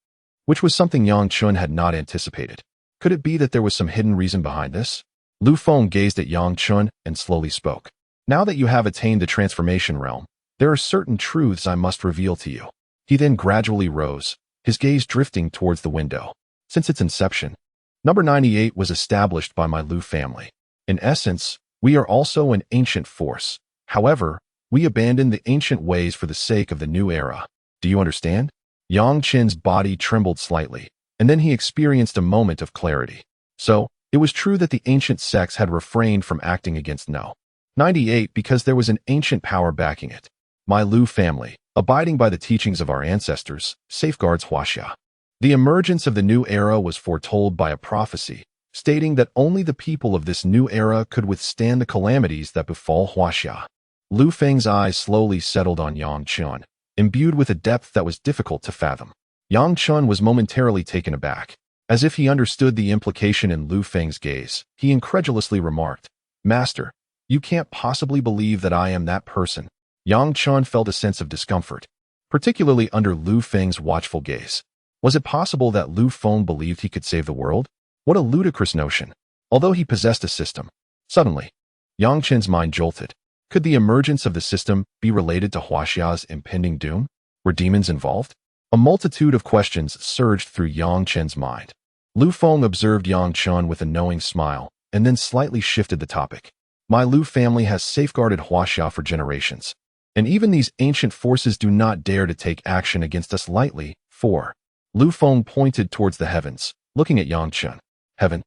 [SPEAKER 1] which was something Yang Chen had not anticipated. Could it be that there was some hidden reason behind this? Lu Feng gazed at Yang Chen and slowly spoke. "Now that you have attained the transformation realm, there are certain truths I must reveal to you." He then gradually rose, his gaze drifting towards the window. Since its inception, number 98 was established by my Lu family. In essence, we are also an ancient force. However, we abandoned the ancient ways for the sake of the new era. Do you understand? Yang Chen's body trembled slightly, and then he experienced a moment of clarity. So, it was true that the ancient sects had refrained from acting against No. 98 because there was an ancient power backing it. My Lu family, abiding by the teachings of our ancestors, safeguards Huaxia. The emergence of the new era was foretold by a prophecy, stating that only the people of this new era could withstand the calamities that befall Huaxia. Lu Feng's eyes slowly settled on Yang Chen, imbued with a depth that was difficult to fathom. Yang Chen was momentarily taken aback. As if he understood the implication in Lu Feng's gaze, he incredulously remarked, "Master, you can't possibly believe that I am that person." Yang Chen felt a sense of discomfort, particularly under Lu Feng's watchful gaze. Was it possible that Lu Feng believed he could save the world? What a ludicrous notion, although he possessed a system. Suddenly, Yang Chen's mind jolted. Could the emergence of the system be related to Huaxia's impending doom? Were demons involved? A multitude of questions surged through Yang Chen's mind. Lu Feng observed Yang Chen with a knowing smile, and then slightly shifted the topic. My Lu family has safeguarded Huaxia for generations, and even these ancient forces do not dare to take action against us lightly. 4. Lu Feng pointed towards the heavens, looking at Yang Chen. "Heaven?"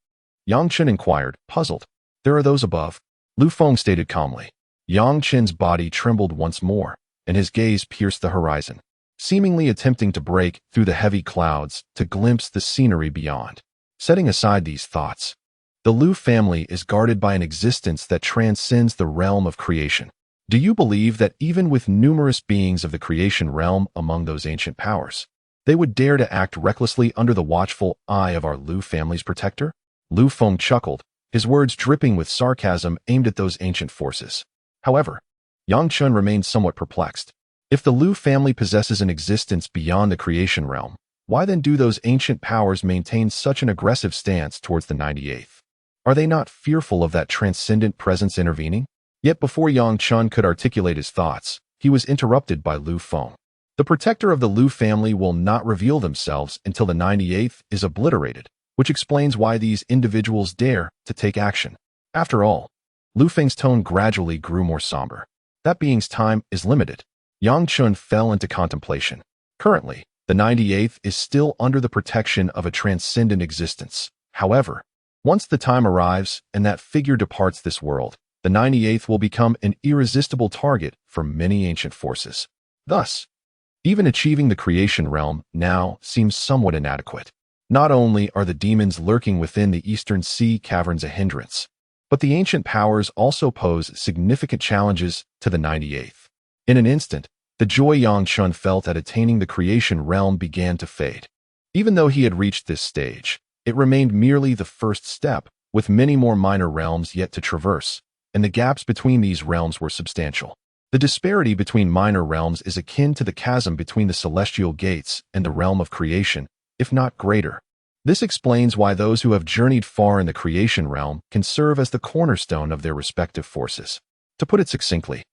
[SPEAKER 1] Yang Chen inquired, puzzled. "There are those above," Lu Feng stated calmly. Yang Chen's body trembled once more, and his gaze pierced the horizon, seemingly attempting to break through the heavy clouds to glimpse the scenery beyond. Setting aside these thoughts, the Lu family is guarded by an existence that transcends the realm of creation. Do you believe that even with numerous beings of the creation realm among those ancient powers, they would dare to act recklessly under the watchful eye of our Lu family's protector? Lu Feng chuckled, his words dripping with sarcasm aimed at those ancient forces. However, Yang Chen remained somewhat perplexed. If the Lu family possesses an existence beyond the creation realm, why then do those ancient powers maintain such an aggressive stance towards the 98th? Are they not fearful of that transcendent presence intervening? Yet before Yang Chen could articulate his thoughts, he was interrupted by Lu Feng. The protector of the Lu family will not reveal themselves until the 98th is obliterated, which explains why these individuals dare to take action. After all, Lu Feng's tone gradually grew more somber. That being's time is limited. Yang Chun fell into contemplation. Currently, the 98th is still under the protection of a transcendent existence. However, once the time arrives and that figure departs this world, the 98th will become an irresistible target for many ancient forces. Thus, even achieving the creation realm now seems somewhat inadequate. Not only are the demons lurking within the Eastern Sea caverns a hindrance, but the ancient powers also pose significant challenges to the 98th. In an instant, the joy Yang Chun felt at attaining the creation realm began to fade. Even though he had reached this stage, it remained merely the first step, with many more minor realms yet to traverse, and the gaps between these realms were substantial. The disparity between minor realms is akin to the chasm between the celestial gates and the realm of creation, if not greater. This explains why those who have journeyed far in the creation realm can serve as the cornerstone of their respective forces. To put it succinctly,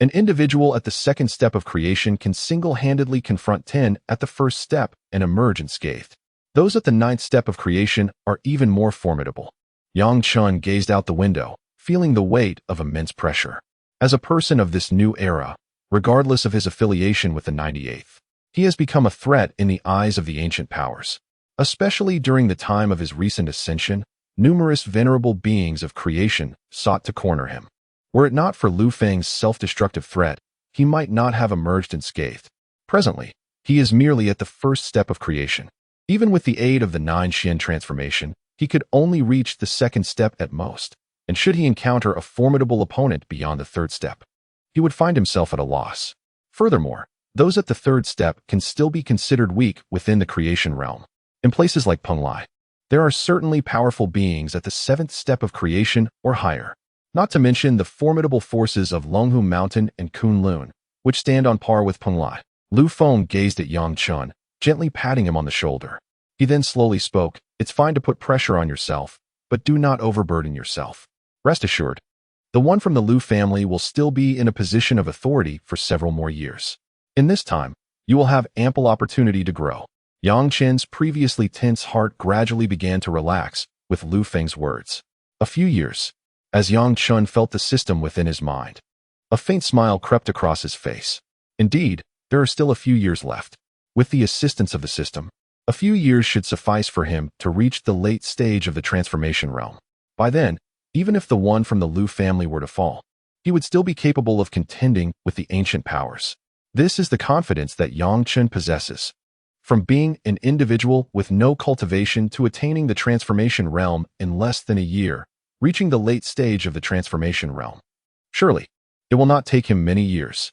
[SPEAKER 1] an individual at the second step of creation can single-handedly confront 10 at the first step and emerge unscathed. Those at the ninth step of creation are even more formidable. Yang Chun gazed out the window, feeling the weight of immense pressure. As a person of this new era, regardless of his affiliation with the 98th, he has become a threat in the eyes of the ancient powers. Especially during the time of his recent ascension, numerous venerable beings of creation sought to corner him. Were it not for Lu Feng's self-destructive threat, he might not have emerged unscathed. Presently, he is merely at the first step of creation. Even with the aid of the 9 Shen transformation, he could only reach the second step at most, and should he encounter a formidable opponent beyond the third step, he would find himself at a loss. Furthermore, those at the third step can still be considered weak within the creation realm. In places like Penglai, there are certainly powerful beings at the 7th step of creation or higher, not to mention the formidable forces of Longhu Mountain and Kunlun, which stand on par with Penglai. Lu Feng gazed at Yang Chun, gently patting him on the shoulder. He then slowly spoke, "It's fine to put pressure on yourself, but do not overburden yourself. Rest assured, the one from the Lu family will still be in a position of authority for several more years. In this time, you will have ample opportunity to grow." Yang Chen's previously tense heart gradually began to relax with Lu Feng's words. A few years, as Yang Chun felt the system within his mind. A faint smile crept across his face. Indeed, there are still a few years left. With the assistance of the system, a few years should suffice for him to reach the late stage of the transformation realm. By then, even if the one from the Lu family were to fall, he would still be capable of contending with the ancient powers. This is the confidence that Yang Chun possesses. From being an individual with no cultivation to attaining the transformation realm in less than a year, reaching the late stage of the transformation realm. Surely, it will not take him many years.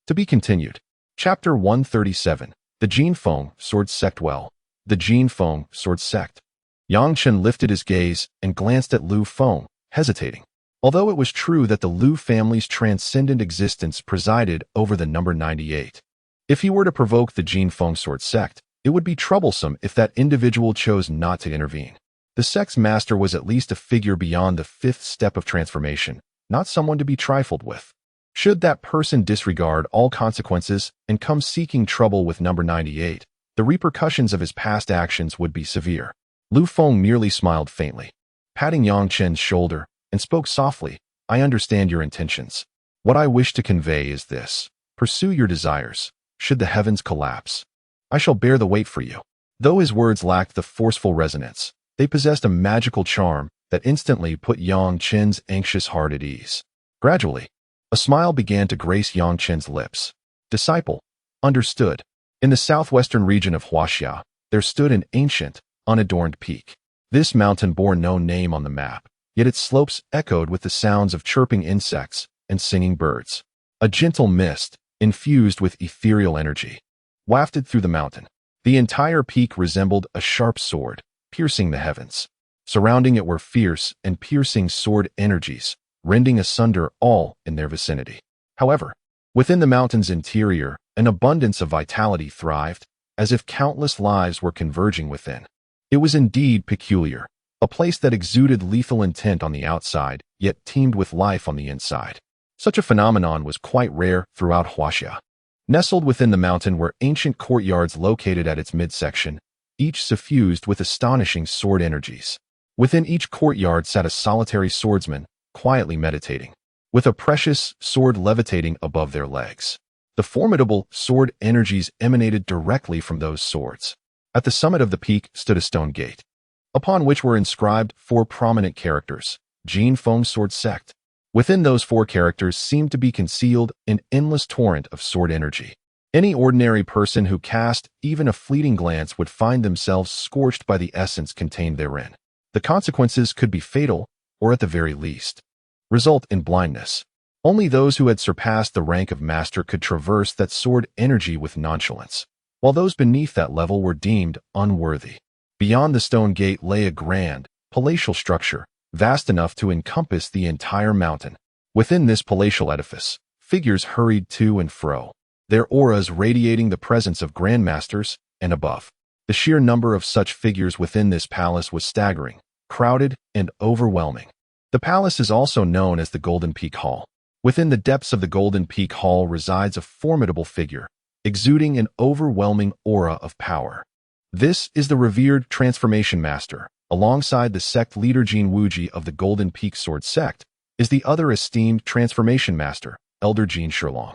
[SPEAKER 1] To be continued. Chapter 137. The Jin Feng Sword Sect. Well, the Jin Feng Sword Sect. Yang Chun lifted his gaze and glanced at Lu Feng, hesitating. Although it was true that the Lu family's transcendent existence presided over the number 98, if he were to provoke the Jin Feng Sword Sect, it would be troublesome if that individual chose not to intervene. The sect's master was at least a figure beyond the 5th step of transformation, not someone to be trifled with. Should that person disregard all consequences and come seeking trouble with number 98, the repercussions of his past actions would be severe. Lu Feng merely smiled faintly, patting Yang Chen's shoulder, and spoke softly, "I understand your intentions. What I wish to convey is this. Pursue your desires. Should the heavens collapse, I shall bear the weight for you." Though his words lacked the forceful resonance, they possessed a magical charm that instantly put Yang Chen's anxious heart at ease. Gradually, a smile began to grace Yang Chen's lips. Disciple, understood. In the southwestern region of Huaxia, there stood an ancient, unadorned peak. This mountain bore no name on the map, yet its slopes echoed with the sounds of chirping insects and singing birds. A gentle mist, infused with ethereal energy, wafted through the mountain. The entire peak resembled a sharp sword, piercing the heavens. Surrounding it were fierce and piercing sword energies, rending asunder all in their vicinity. However, within the mountain's interior, an abundance of vitality thrived, as if countless lives were converging within. It was indeed peculiar, a place that exuded lethal intent on the outside, yet teemed with life on the inside. Such a phenomenon was quite rare throughout Huaxia. Nestled within the mountain were ancient courtyards located at its midsection, each suffused with astonishing sword energies. Within each courtyard sat a solitary swordsman, quietly meditating, with a precious sword levitating above their legs. The formidable sword energies emanated directly from those swords. At the summit of the peak stood a stone gate, upon which were inscribed 4 prominent characters, Jin Feng's sword sect. Within those 4 characters seemed to be concealed an endless torrent of sword energy. Any ordinary person who cast even a fleeting glance would find themselves scorched by the essence contained therein. The consequences could be fatal, or at the very least, result in blindness. Only those who had surpassed the rank of master could traverse that sword energy with nonchalance, while those beneath that level were deemed unworthy. Beyond the stone gate lay a grand, palatial structure, vast enough to encompass the entire mountain. Within this palatial edifice, figures hurried to and fro, their auras radiating the presence of grandmasters, and above. The sheer number of such figures within this palace was staggering, crowded, and overwhelming. The palace is also known as the Golden Peak Hall. Within the depths of the Golden Peak Hall resides a formidable figure, exuding an overwhelming aura of power. This is the revered Transformation Master. Alongside the sect leader Jin Wuji of the Golden Peak Sword Sect is the other esteemed Transformation Master, Elder Jin Shilong.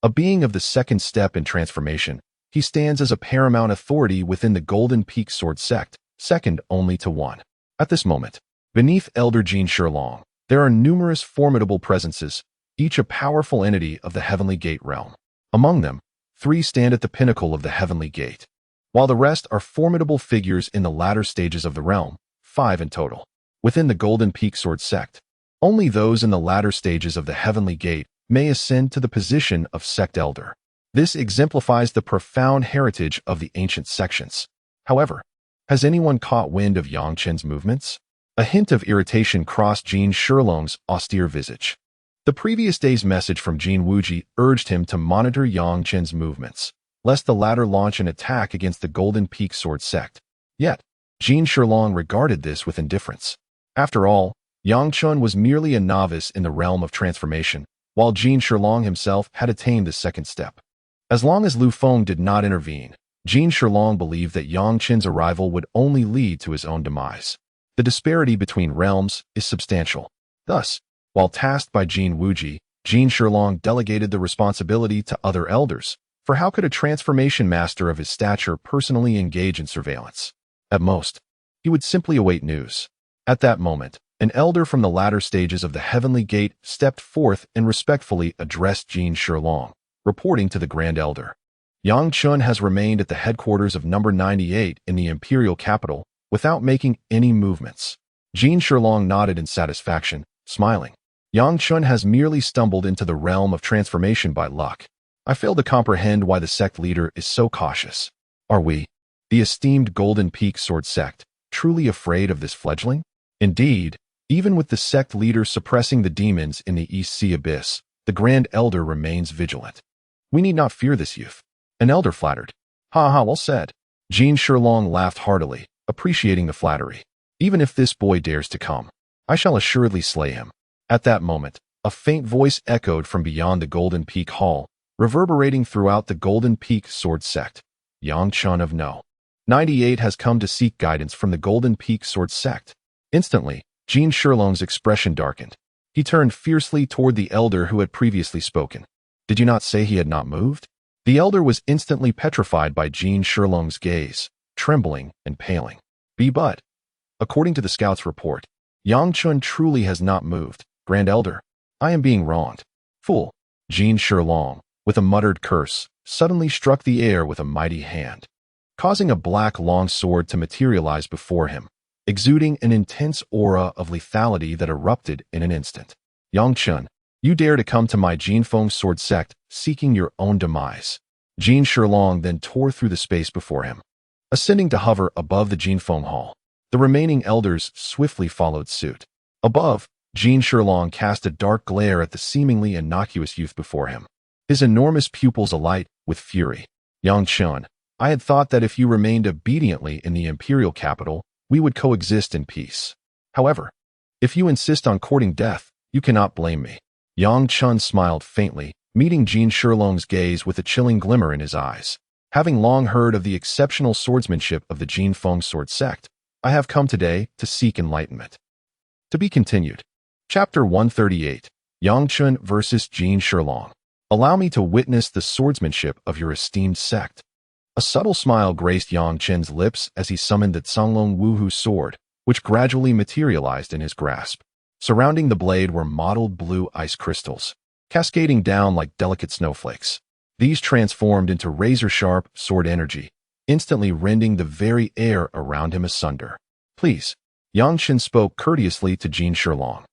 [SPEAKER 1] A being of the second step in transformation, he stands as a paramount authority within the Golden Peak Sword Sect, second only to one. At this moment, beneath Elder Jin Shilong, there are numerous formidable presences, each a powerful entity of the Heavenly Gate realm. Among them, 3 stand at the pinnacle of the Heavenly Gate, while the rest are formidable figures in the latter stages of the realm, 5 in total. Within the Golden Peak Sword Sect, only those in the latter stages of the Heavenly Gate may ascend to the position of Sect Elder. This exemplifies the profound heritage of the ancient sections. However, has anyone caught wind of Yang Chen's movements? A hint of irritation crossed Jin Shilong's austere visage. The previous day's message from Jin Wuji urged him to monitor Yang Chen's movements, lest the latter launch an attack against the Golden Peak Sword Sect. Yet, Jin Shilong regarded this with indifference. After all, Yang Chen was merely a novice in the realm of transformation, while Jin Shilong himself had attained the second step. As long as Lu Feng did not intervene, Jin Shilong believed that Yang Chen's arrival would only lead to his own demise. The disparity between realms is substantial. Thus, while tasked by Jin Wuji, Jin Shilong delegated the responsibility to other elders, for how could a transformation master of his stature personally engage in surveillance? At most, he would simply await news. At that moment, an elder from the latter stages of the Heavenly Gate stepped forth and respectfully addressed Jin Shilong, reporting to the Grand Elder. Yang Chen has remained at the headquarters of number 98 in the imperial capital without making any movements. Jin Shilong nodded in satisfaction, smiling. Yang Chen has merely stumbled into the realm of transformation by luck. I fail to comprehend why the sect leader is so cautious. Are we, the esteemed Golden Peak Sword Sect, truly afraid of this fledgling? Indeed, even with the sect leader suppressing the demons in the East Sea Abyss, the Grand Elder remains vigilant. We need not fear this youth. An elder flattered. Ha ha, well said. Jin Shilong laughed heartily, appreciating the flattery. Even if this boy dares to come, I shall assuredly slay him. At that moment, a faint voice echoed from beyond the Golden Peak Hall, reverberating throughout the Golden Peak Sword Sect. Yang Chen of No. 98 has come to seek guidance from the Golden Peak Sword Sect. Instantly, Jin Shilong's expression darkened. He turned fiercely toward the elder who had previously spoken. Did you not say he had not moved? The elder was instantly petrified by Jin Shilong's gaze, trembling and paling. But, according to the scout's report, Yang Chen truly has not moved. Grand Elder, I am being wronged. Fool. Jin Shilong, with a muttered curse, suddenly struck the air with a mighty hand, causing a black long sword to materialize before him, exuding an intense aura of lethality that erupted in an instant. Yang Chen, you dare to come to my Jin Feng Sword Sect, seeking your own demise. Jin Shilong then tore through the space before him, ascending to hover above the Jin Feng Hall. The remaining elders swiftly followed suit. Above, Jin Shilong cast a dark glare at the seemingly innocuous youth before him, his enormous pupils alight with fury. Yang Chen, I had thought that if you remained obediently in the imperial capital, we would coexist in peace. However, if you insist on courting death, you cannot blame me. Yang Chen smiled faintly, meeting Jin Shilong's gaze with a chilling glimmer in his eyes. Having long heard of the exceptional swordsmanship of the Jin Feng Sword Sect, I have come today to seek enlightenment. To be continued. Chapter 138. Chen versus Jin Shilong. Allow me to witness the swordsmanship of your esteemed sect. A subtle smile graced Chen's lips as he summoned the Songlong Wuhu sword, which gradually materialized in his grasp. Surrounding the blade were mottled blue ice crystals, cascading down like delicate snowflakes. These transformed into razor-sharp sword energy, instantly rending the very air around him asunder. Please. Chen spoke courteously to Jin Shilong,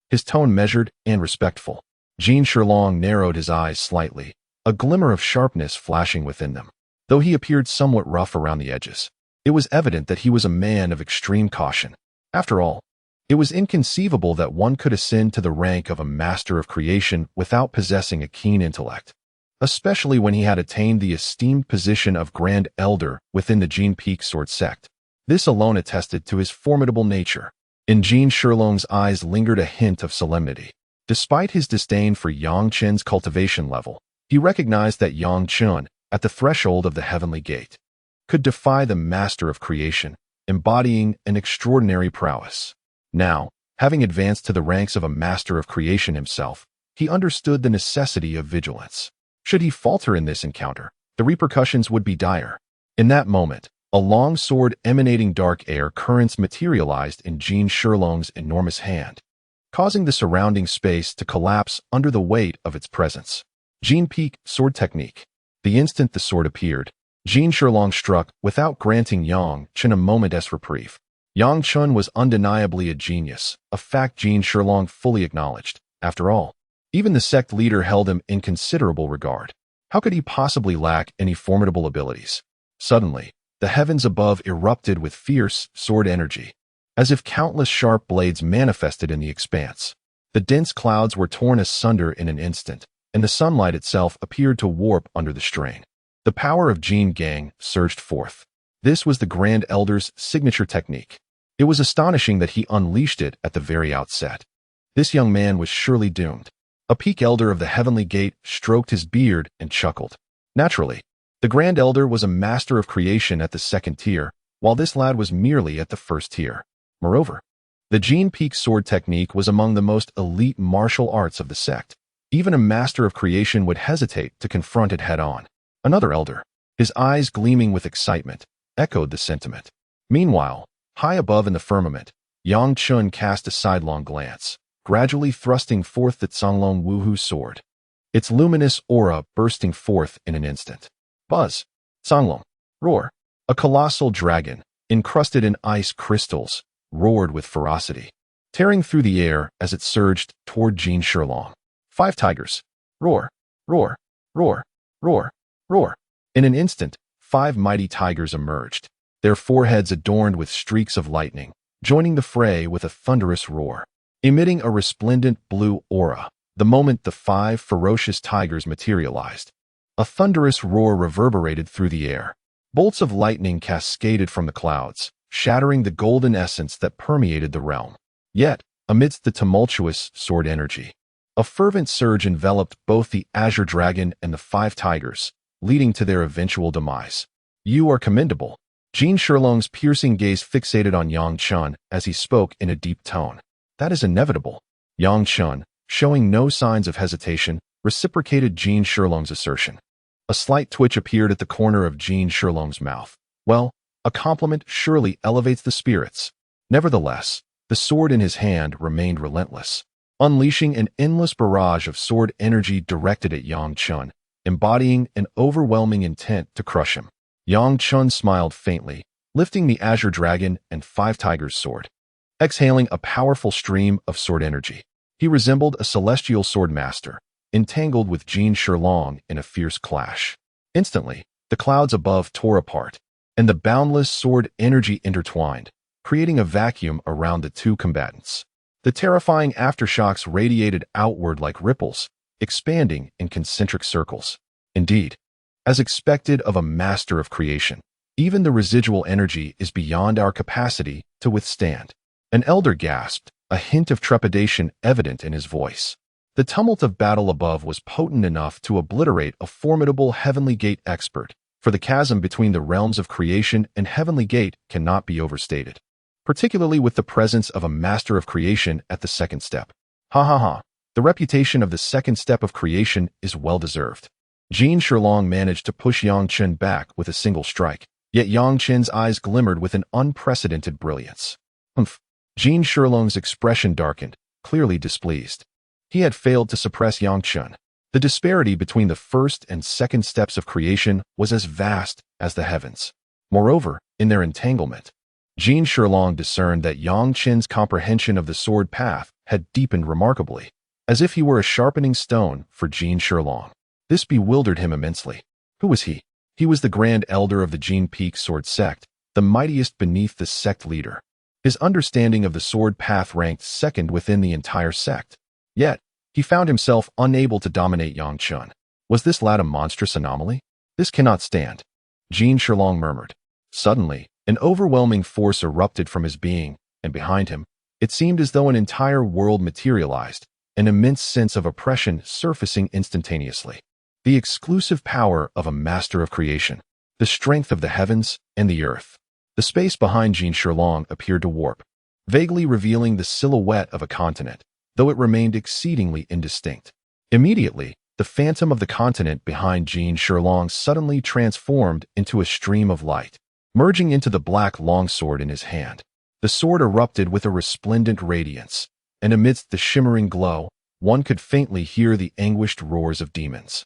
[SPEAKER 1] his tone measured and respectful. Jin Shilong narrowed his eyes slightly, a glimmer of sharpness flashing within them. Though he appeared somewhat rough around the edges, it was evident that he was a man of extreme caution. After all, it was inconceivable that one could ascend to the rank of a master of creation without possessing a keen intellect, especially when he had attained the esteemed position of Grand Elder within the Jin Peak Sword sect. This alone attested to his formidable nature. In Jin Shilong's eyes lingered a hint of solemnity. Despite his disdain for Chen's cultivation level, he recognized that Chen, at the threshold of the heavenly gate, could defy the master of creation, embodying an extraordinary prowess. Now, having advanced to the ranks of a master of creation himself, he understood the necessity of vigilance. Should he falter in this encounter, the repercussions would be dire. In that moment, a long sword emanating dark air currents materialized in Jin Shilong's enormous hand, causing the surrounding space to collapse under the weight of its presence. Jin Peak Sword Technique. The instant the sword appeared, Jin Shilong struck without granting Chen a moment's reprieve. Chen was undeniably a genius, a fact Jin Shilong fully acknowledged. After all, even the sect leader held him in considerable regard. How could he possibly lack any formidable abilities? Suddenly, the heavens above erupted with fierce sword energy, as if countless sharp blades manifested in the expanse. The dense clouds were torn asunder in an instant, and the sunlight itself appeared to warp under the strain. The power of Jin Gang surged forth. This was the Grand Elder's signature technique. It was astonishing that he unleashed it at the very outset. This young man was surely doomed. A Peak Elder of the Heavenly Gate stroked his beard and chuckled. Naturally, the Grand Elder was a master of creation at the second tier, while this lad was merely at the first tier. Moreover, the Jin Peak sword technique was among the most elite martial arts of the sect. Even a master of creation would hesitate to confront it head-on. Another elder, his eyes gleaming with excitement, echoed the sentiment. Meanwhile, high above in the firmament, Chen cast a sidelong glance, gradually thrusting forth the Songlong Wuhu sword, its luminous aura bursting forth in an instant. Buzz! Songlong! Roar! A colossal dragon, encrusted in ice crystals, roared with ferocity, tearing through the air as it surged toward Jin Shilong. 5 tigers. Roar, roar, roar, roar, roar. In an instant, 5 mighty tigers emerged, their foreheads adorned with streaks of lightning, joining the fray with a thunderous roar. Emitting a resplendent blue aura, the moment the 5 ferocious tigers materialized, a thunderous roar reverberated through the air. Bolts of lightning cascaded from the clouds, shattering the golden essence that permeated the realm. Yet, amidst the tumultuous sword energy, a fervent surge enveloped both the Azure Dragon and the 5 tigers, leading to their eventual demise. You are commendable. Jin Shilong's piercing gaze fixated on Chen as he spoke in a deep tone. That is inevitable. Chen, showing no signs of hesitation, reciprocated Jin Shilong's assertion. A slight twitch appeared at the corner of Jin Shilong's mouth. Well, a compliment surely elevates the spirits. Nevertheless, the sword in his hand remained relentless, unleashing an endless barrage of sword energy directed at Chen, embodying an overwhelming intent to crush him. Chen smiled faintly, lifting the Azure Dragon and 5 Tigers' sword. Exhaling a powerful stream of sword energy, he resembled a celestial sword master, entangled with Jin Shilong in a fierce clash. Instantly, the clouds above tore apart, and the boundless sword energy intertwined, creating a vacuum around the two combatants. The terrifying aftershocks radiated outward like ripples, expanding in concentric circles. Indeed, as expected of a master of creation, even the residual energy is beyond our capacity to withstand. An elder gasped, a hint of trepidation evident in his voice. The tumult of battle above was potent enough to obliterate a formidable Heavenly Gate expert, for the chasm between the realms of creation and Heavenly Gate cannot be overstated. particularly with the presence of a master of creation at the second step. Ha ha ha. The reputation of the second step of creation is well-deserved. Jin Shilong managed to push Yang Chen back with a single strike, yet Yang Chen's eyes glimmered with an unprecedented brilliance. Humph. Jin Shilong's expression darkened, clearly displeased. He had failed to suppress Yang Chen. The disparity between the first and second steps of creation was as vast as the heavens. Moreover, in their entanglement, Jin Shilong discerned that Yang Chen's comprehension of the sword path had deepened remarkably, as if he were a sharpening stone for Jin Shilong. This bewildered him immensely. Who was he? He was the Grand Elder of the Jin Peak Sword Sect, the mightiest beneath the sect leader. His understanding of the sword path ranked second within the entire sect. Yet, he found himself unable to dominate Yang Chen. Was this lad a monstrous anomaly? This cannot stand. Jin Shilong murmured. Suddenly, an overwhelming force erupted from his being, and behind him, it seemed as though an entire world materialized, an immense sense of oppression surfacing instantaneously. The exclusive power of a master of creation, the strength of the heavens and the earth. The space behind Jin Shilong appeared to warp, vaguely revealing the silhouette of a continent, though it remained exceedingly indistinct. Immediately, the phantom of the continent behind Jin Shilong suddenly transformed into a stream of light, merging into the black longsword in his hand. The sword erupted with a resplendent radiance, and amidst the shimmering glow, one could faintly hear the anguished roars of demons.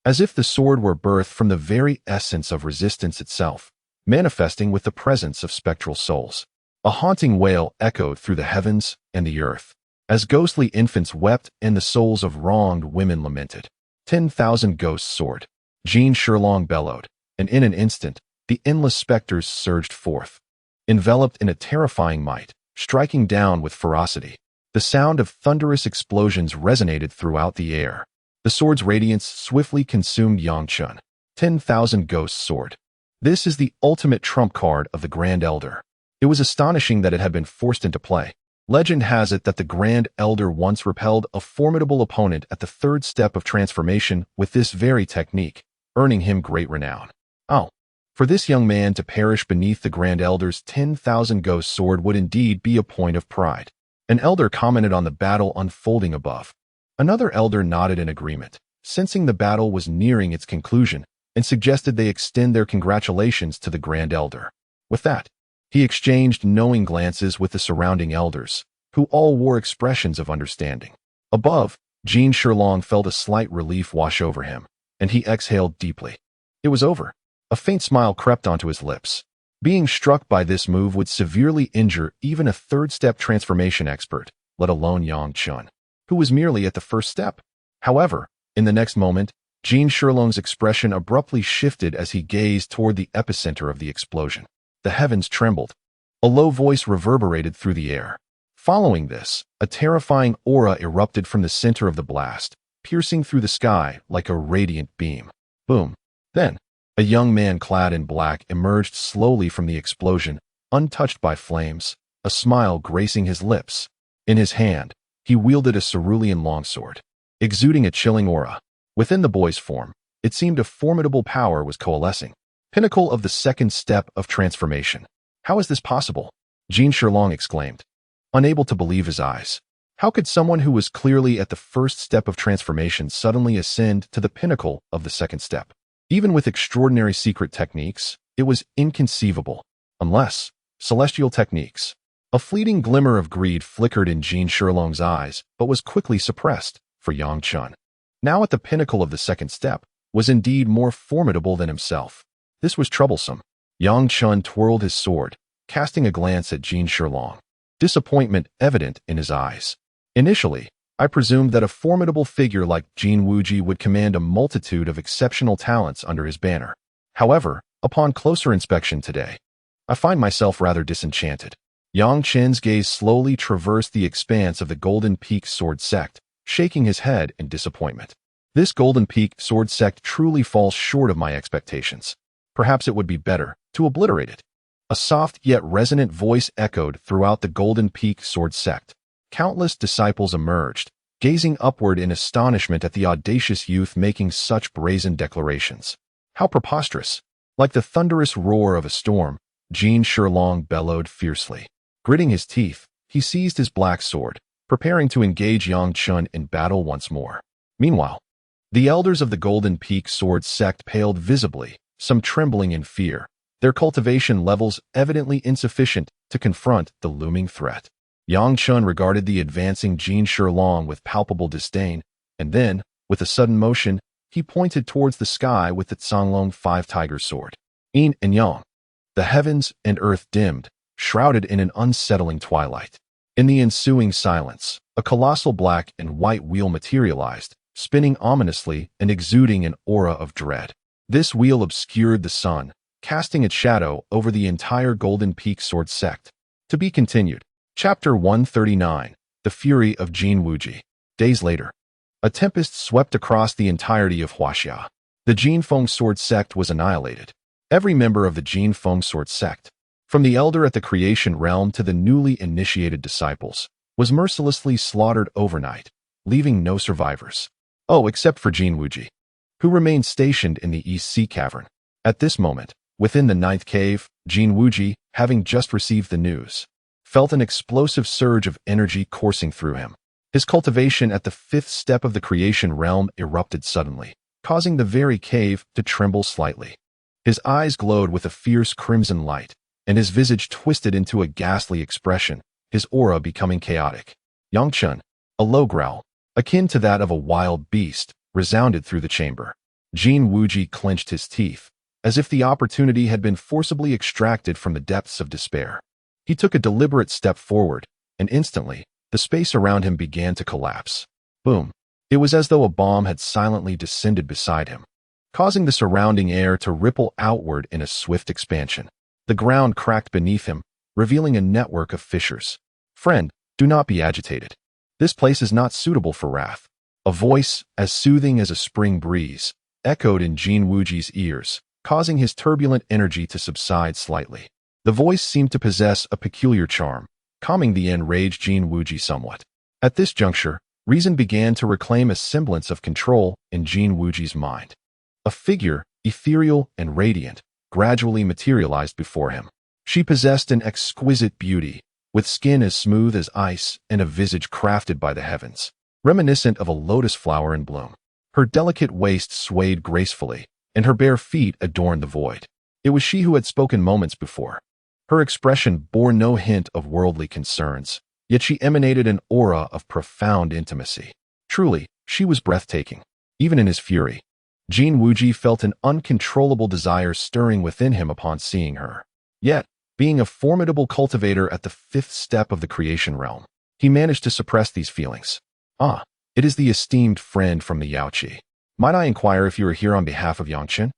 [SPEAKER 1] As if the sword were birthed from the very essence of resistance itself, manifesting with the presence of spectral souls. A haunting wail echoed through the heavens and the earth, as ghostly infants wept and the souls of wronged women lamented. 10,000 ghosts soared. Jin Shilong bellowed, and in an instant, the endless specters surged forth, enveloped in a terrifying might, striking down with ferocity. The sound of thunderous explosions resonated throughout the air. The sword's radiance swiftly consumed Yang Chen. 10,000 ghosts soared. This is the ultimate trump card of the Grand Elder. It was astonishing that it had been forced into play. Legend has it that the Grand Elder once repelled a formidable opponent at the third step of transformation with this very technique, earning him great renown. Oh, for this young man to perish beneath the Grand Elder's 10,000 ghost sword would indeed be a point of pride. An elder commented on the battle unfolding above. Another elder nodded in agreement, sensing the battle was nearing its conclusion, and suggested they extend their congratulations to the Grand Elder. With that, he exchanged knowing glances with the surrounding elders, who all wore expressions of understanding. Above, Jin Shilong felt a slight relief wash over him, and he exhaled deeply. It was over. A faint smile crept onto his lips. Being struck by this move would severely injure even a third-step transformation expert, let alone Yang Chen, who was merely at the first step. However, in the next moment, Jin Shilong's expression abruptly shifted as he gazed toward the epicenter of the explosion. The heavens trembled. A low voice reverberated through the air. Following this, a terrifying aura erupted from the center of the blast, piercing through the sky like a radiant beam. Boom. Then, a young man clad in black emerged slowly from the explosion, untouched by flames, a smile gracing his lips. In his hand, he wielded a cerulean longsword, exuding a chilling aura. Within the boy's form, it seemed a formidable power was coalescing. Pinnacle of the second step of transformation. How is this possible? Jin Shilong exclaimed, unable to believe his eyes. How could someone who was clearly at the first step of transformation suddenly ascend to the pinnacle of the second step? Even with extraordinary secret techniques, it was inconceivable. Unless, celestial techniques. A fleeting glimmer of greed flickered in Jin Shilong's eyes, but was quickly suppressed, for Yang Chen, now at the pinnacle of the second step, was indeed more formidable than himself. This was troublesome. Yang Chen twirled his sword, casting a glance at Jin Shilong, disappointment evident in his eyes. Initially, I presumed that a formidable figure like Jin Wuji would command a multitude of exceptional talents under his banner. However, upon closer inspection today, I find myself rather disenchanted. Yang Chen's gaze slowly traversed the expanse of the Golden Peak Sword Sect, shaking his head in disappointment. This Golden Peak Sword Sect truly falls short of my expectations. Perhaps it would be better to obliterate it. A soft yet resonant voice echoed throughout the Golden Peak Sword Sect. Countless disciples emerged, gazing upward in astonishment at the audacious youth making such brazen declarations. How preposterous! Like the thunderous roar of a storm, Jin Shilong bellowed fiercely. Gritting his teeth, he seized his black sword, preparing to engage Yang Chen in battle once more. Meanwhile, the elders of the Golden Peak Sword sect paled visibly, some trembling in fear, their cultivation levels evidently insufficient to confront the looming threat. Yang Chen regarded the advancing Jin Shilong with palpable disdain, and then, with a sudden motion, he pointed towards the sky with the Canglong Five-Tiger Sword. Yin and Yang. The heavens and earth dimmed, shrouded in an unsettling twilight. In the ensuing silence, a colossal black and white wheel materialized, spinning ominously and exuding an aura of dread. This wheel obscured the sun, casting its shadow over the entire Golden Peak Sword sect. To be continued. Chapter 139. The Fury of Jin Wuji. Days later, a tempest swept across the entirety of Huaxia. The Jin Feng Sword sect was annihilated. Every member of the Jin Feng Sword sect, from the elder at the creation realm to the newly initiated disciples, was mercilessly slaughtered overnight, leaving no survivors. Oh, except for Jin Wuji, who remained stationed in the East Sea Cavern. At this moment, within the ninth cave, Jin Wuji, having just received the news, felt an explosive surge of energy coursing through him. His cultivation at the fifth step of the creation realm erupted suddenly, causing the very cave to tremble slightly. His eyes glowed with a fierce crimson light, and his visage twisted into a ghastly expression, his aura becoming chaotic. Yang Chen, a low growl, akin to that of a wild beast, resounded through the chamber. Jin Wuji clenched his teeth, as if the opportunity had been forcibly extracted from the depths of despair. He took a deliberate step forward, and instantly, the space around him began to collapse. Boom! It was as though a bomb had silently descended beside him, causing the surrounding air to ripple outward in a swift expansion. The ground cracked beneath him, revealing a network of fissures. Friend, do not be agitated. This place is not suitable for wrath. A voice, as soothing as a spring breeze, echoed in Jin Wuji's ears, causing his turbulent energy to subside slightly. The voice seemed to possess a peculiar charm, calming the enraged Jin Wuji somewhat. At this juncture, reason began to reclaim a semblance of control in Jin Wuji's mind. A figure, ethereal and radiant, gradually materialized before him. She possessed an exquisite beauty, with skin as smooth as ice and a visage crafted by the heavens, reminiscent of a lotus flower in bloom. Her delicate waist swayed gracefully, and her bare feet adorned the void. It was she who had spoken moments before. Her expression bore no hint of worldly concerns, yet she emanated an aura of profound intimacy. Truly, she was breathtaking. Even in his fury, Jin Wuji felt an uncontrollable desire stirring within him upon seeing her. Yet, being a formidable cultivator at the fifth step of the creation realm, he managed to suppress these feelings. Ah, it is the esteemed friend from the Yaoqi. Might I inquire if you are here on behalf of Yang Chen?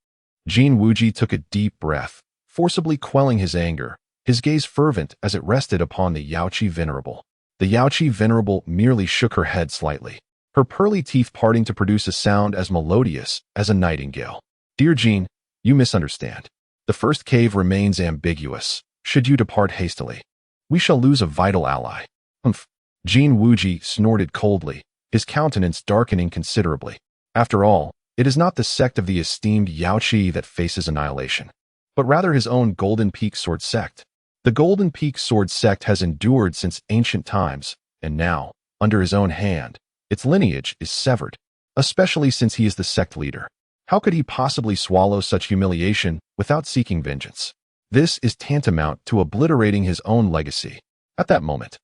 [SPEAKER 1] Jin Wuji took a deep breath, forcibly quelling his anger, his gaze fervent as it rested upon the Yaoqi Venerable. The Yaoqi Venerable merely shook her head slightly, her pearly teeth parting to produce a sound as melodious as a nightingale. Dear Jin, you misunderstand. The first cave remains ambiguous. Should you depart hastily, we shall lose a vital ally. Humph. Jin Wuji snorted coldly, his countenance darkening considerably. After all, it is not the sect of the esteemed Yaoqi that faces annihilation, but rather his own Golden Peak Sword sect. The Golden Peak Sword sect has endured since ancient times, and now, under his own hand, its lineage is severed, especially since he is the sect leader. How could he possibly swallow such humiliation without seeking vengeance? This is tantamount to obliterating his own legacy. At that moment,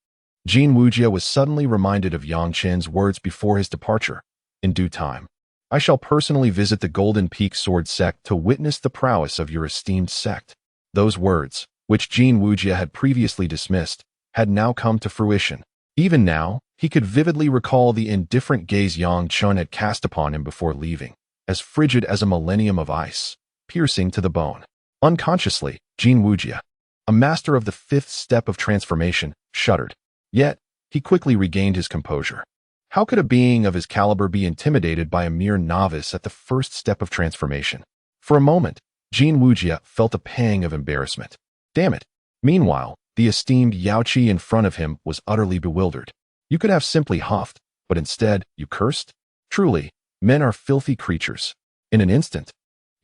[SPEAKER 1] Jin Wuji was suddenly reminded of Yang Chen's words before his departure. In due time, I shall personally visit the Golden Peak Sword sect to witness the prowess of your esteemed sect. Those words, which Jin Wuji had previously dismissed, had now come to fruition. Even now, he could vividly recall the indifferent gaze Yang Chen had cast upon him before leaving, as frigid as a millennium of ice, piercing to the bone. Unconsciously, Jin Wuji, a master of the fifth step of transformation, shuddered. Yet, he quickly regained his composure. How could a being of his caliber be intimidated by a mere novice at the first step of transformation? For a moment, Jin Wuji felt a pang of embarrassment. Damn it. Meanwhile, the esteemed Yaoqi in front of him was utterly bewildered. You could have simply huffed, but instead, you cursed? Truly, men are filthy creatures. In an instant,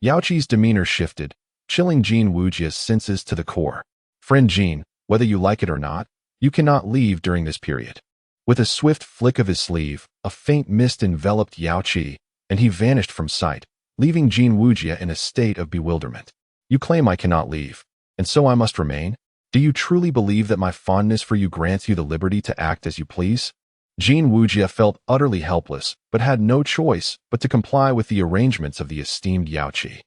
[SPEAKER 1] Yaoqi's demeanor shifted, chilling Jin Wuji's senses to the core. Friend Jin, whether you like it or not, You cannot leave during this period. With a swift flick of his sleeve, a faint mist enveloped Yao Qi, and he vanished from sight, leaving Jin Wujia in a state of bewilderment. You claim I cannot leave, and so I must remain? Do you truly believe that my fondness for you grants you the liberty to act as you please? Jin Wujia felt utterly helpless, but had no choice but to comply with the arrangements of the esteemed Yao Qi.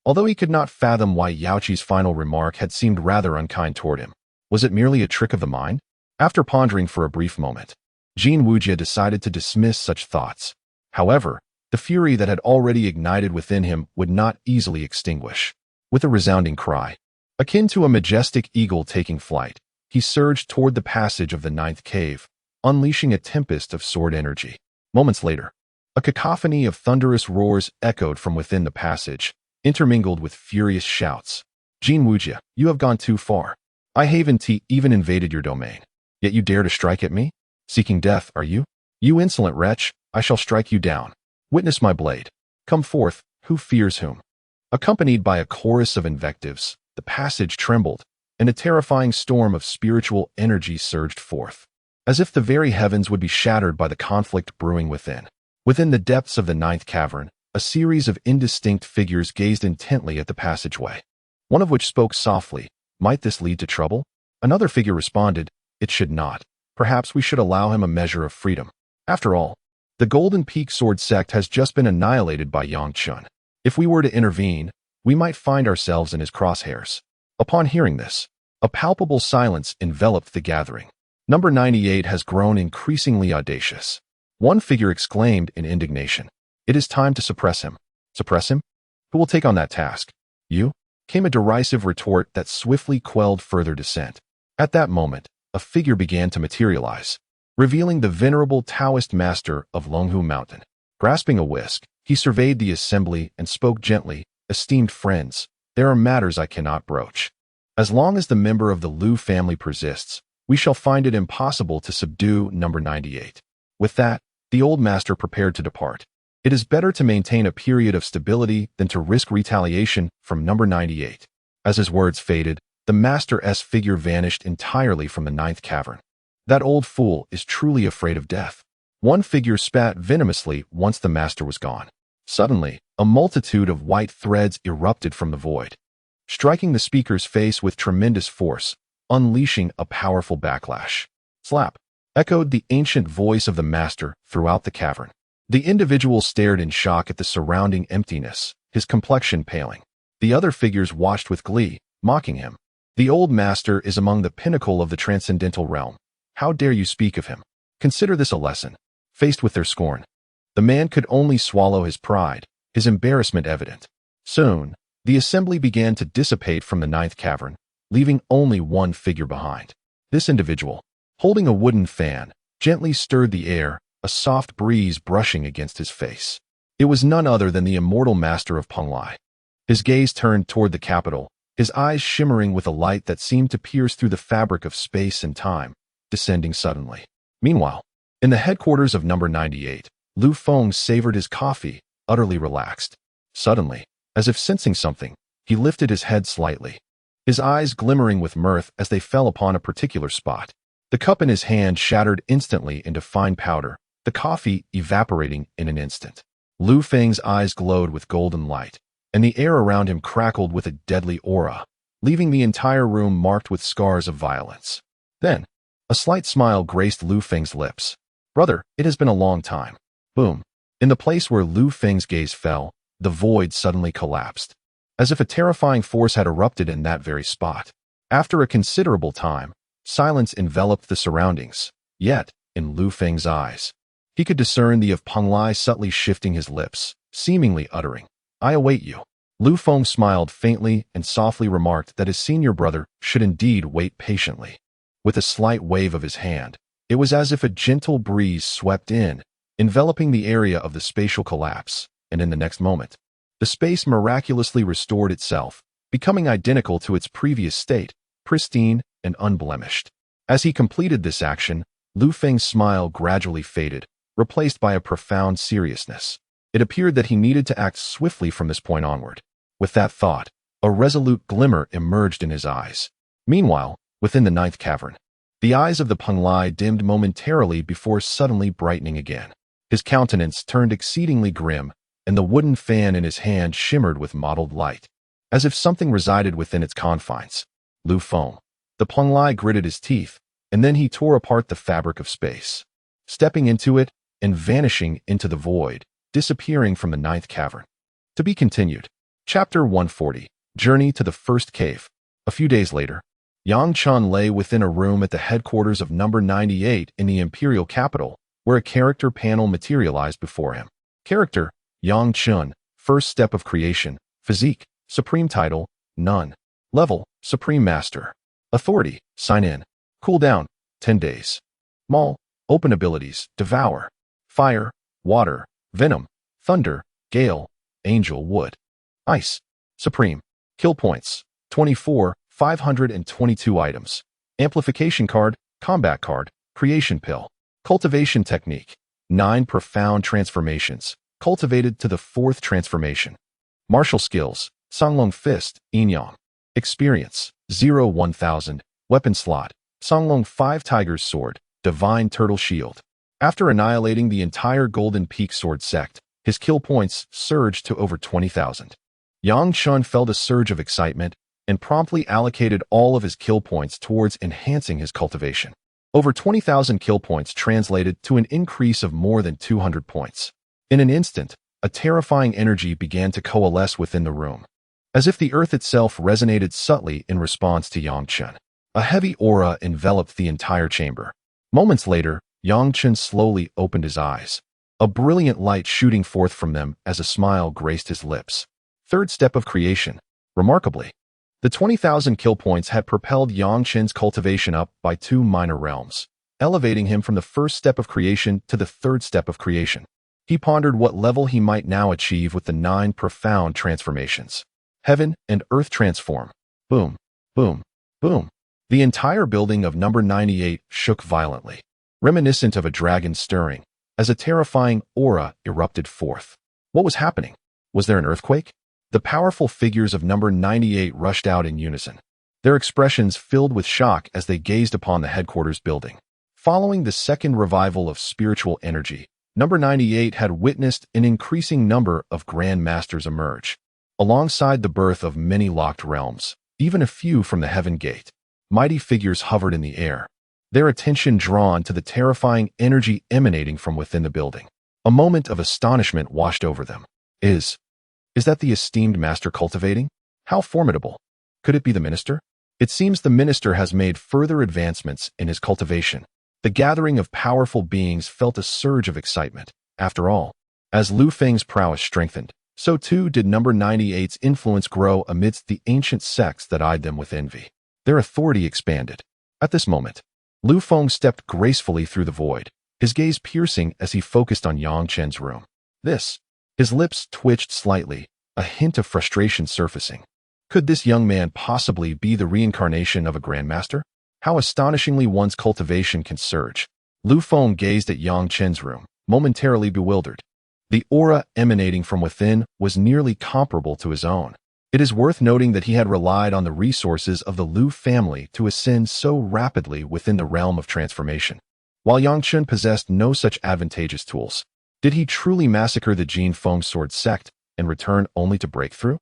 [SPEAKER 1] Although he could not fathom why Yao Qi's final remark had seemed rather unkind toward him, was it merely a trick of the mind? After pondering for a brief moment, Jin Wujia decided to dismiss such thoughts. However, the fury that had already ignited within him would not easily extinguish. With a resounding cry, akin to a majestic eagle taking flight, he surged toward the passage of the ninth cave, unleashing a tempest of sword energy. Moments later, a cacophony of thunderous roars echoed from within the passage, intermingled with furious shouts. Jin Wujia, you have gone too far. I haven't even invaded your domain. Yet you dare to strike at me? Seeking death, are you? You insolent wretch, I shall strike you down. Witness my blade. Come forth, who fears whom? Accompanied by a chorus of invectives, the passage trembled, and a terrifying storm of spiritual energy surged forth, as if the very heavens would be shattered by the conflict brewing within. Within the depths of the ninth cavern, a series of indistinct figures gazed intently at the passageway, one of which spoke softly. Might this lead to trouble? Another figure responded, it should not. Perhaps we should allow him a measure of freedom. After all, the Golden Peak Sword sect has just been annihilated by Yang Chun. If we were to intervene, we might find ourselves in his crosshairs. Upon hearing this, a palpable silence enveloped the gathering. Number 98 has grown increasingly audacious. One figure exclaimed in indignation, it is time to suppress him. Suppress him? Who will take on that task? You? Came a derisive retort that swiftly quelled further dissent. At that moment, a figure began to materialize, revealing the venerable Taoist master of Longhu Mountain. Grasping a whisk, he surveyed the assembly and spoke gently, esteemed friends, there are matters I cannot broach. As long as the member of the Liu family persists, we shall find it impossible to subdue number 98. With that, the old master prepared to depart. It is better to maintain a period of stability than to risk retaliation from number 98. As his words faded, the master's figure vanished entirely from the ninth cavern. That old fool is truly afraid of death. One figure spat venomously once the master was gone. Suddenly, a multitude of white threads erupted from the void, striking the speaker's face with tremendous force, unleashing a powerful backlash. Slap! Echoed the ancient voice of the master throughout the cavern. The individual stared in shock at the surrounding emptiness, his complexion paling. The other figures watched with glee, mocking him. The old master is among the pinnacle of the transcendental realm. How dare you speak of him? Consider this a lesson. Faced with their scorn, the man could only swallow his pride, his embarrassment evident. Soon, the assembly began to dissipate from the ninth cavern, leaving only one figure behind. This individual, holding a wooden fan, gently stirred the air, a soft breeze brushing against his face. It was none other than the immortal master of Penglai. His gaze turned toward the capital, his eyes shimmering with a light that seemed to pierce through the fabric of space and time, descending suddenly. Meanwhile, in the headquarters of number 98, Lu Feng savored his coffee, utterly relaxed. Suddenly, as if sensing something, he lifted his head slightly, his eyes glimmering with mirth as they fell upon a particular spot. The cup in his hand shattered instantly into fine powder, the coffee evaporating in an instant. Lu Feng's eyes glowed with golden light, and the air around him crackled with a deadly aura, leaving the entire room marked with scars of violence. Then, a slight smile graced Lu Feng's lips. Brother, it has been a long time. Boom. In the place where Lu Feng's gaze fell, the void suddenly collapsed, as if a terrifying force had erupted in that very spot. After a considerable time, silence enveloped the surroundings, yet, in Lu Feng's eyes, he could discern the of Penglai subtly shifting his lips, seemingly uttering, I await you. Lu Feng smiled faintly and softly remarked that his senior brother should indeed wait patiently. With a slight wave of his hand, it was as if a gentle breeze swept in, enveloping the area of the spatial collapse, and in the next moment, the space miraculously restored itself, becoming identical to its previous state, pristine and unblemished. As he completed this action, Lu Feng's smile gradually faded, replaced by a profound seriousness. It appeared that he needed to act swiftly from this point onward. With that thought, a resolute glimmer emerged in his eyes. Meanwhile, within the ninth cavern, The eyes of the Penglai dimmed momentarily before suddenly brightening again. His countenance turned exceedingly grim, and the wooden fan in his hand shimmered with mottled light, as if something resided within its confines. Lu Feng. The Penglai gritted his teeth, and then he tore apart the fabric of space, stepping into it and vanishing into the void, disappearing from the ninth cavern. To be continued. Chapter 140. Journey to the First Cave. A few days later, Yang Chen lay within a room at the headquarters of number 98 in the imperial capital, where a character panel materialized before him. Character: Yang Chen. First step of creation. Physique: Supreme title: None. Level: Supreme Master. Authority: Sign in. Cooldown: 10 days. Maul: Open abilities: Devour. Fire, Water, Venom, Thunder, Gale, Angel, Wood. Ice. Supreme. Kill points: 24, 522 items. Amplification card, Combat card, Creation pill. Cultivation technique: 9 profound transformations, cultivated to the 4th transformation. Martial skills: Songlong Fist, Yin-Yang. Experience: 0-1000. Weapon slot: Songlong 5 Tiger's Sword, Divine Turtle Shield. After annihilating the entire Golden Peak Sword sect, his kill points surged to over 20,000. Yang Chen felt a surge of excitement and promptly allocated all of his kill points towards enhancing his cultivation. Over 20,000 kill points translated to an increase of more than 200 points. In an instant, a terrifying energy began to coalesce within the room, as if the earth itself resonated subtly in response to Yang Chen. A heavy aura enveloped the entire chamber. Moments later, Yang Chen slowly opened his eyes, a brilliant light shooting forth from them as a smile graced his lips. Third step of creation. Remarkably, the 20,000 kill points had propelled Yang Chen's cultivation up by 2 minor realms, elevating him from the first step of creation to the 3rd step of creation. He pondered what level he might now achieve with the 9 profound transformations. Heaven and earth transform. Boom, boom, boom. The entire building of number 98 shook violently, reminiscent of a dragon stirring, as a terrifying aura erupted forth. What was happening? Was there an earthquake? The powerful figures of number 98 rushed out in unison, their expressions filled with shock as they gazed upon the headquarters building. Following the second revival of spiritual energy, number 98 had witnessed an increasing number of Grandmasters emerge. Alongside the birth of many locked realms, even a few from the Heaven Gate, mighty figures hovered in the air, their attention drawn to the terrifying energy emanating from within the building. A moment of astonishment washed over them. Is that the esteemed master cultivating? How formidable. Could it be the minister? It seems the minister has made further advancements in his cultivation. The gathering of powerful beings felt a surge of excitement. After all, as Lu Feng's prowess strengthened, so too did number 98's influence grow amidst the ancient sects that eyed them with envy. Their authority expanded. At this moment, Lu Feng stepped gracefully through the void, his gaze piercing as he focused on Yang Chen's room. His lips twitched slightly, a hint of frustration surfacing. Could this young man possibly be the reincarnation of a Grandmaster? How astonishingly one's cultivation can surge. Lu Feng gazed at Yang Chen's room, momentarily bewildered. The aura emanating from within was nearly comparable to his own. It is worth noting that he had relied on the resources of the Lu family to ascend so rapidly within the realm of transformation. While Yang Chen possessed no such advantageous tools, did he truly massacre the Jin Feng Sword sect and return only to break through?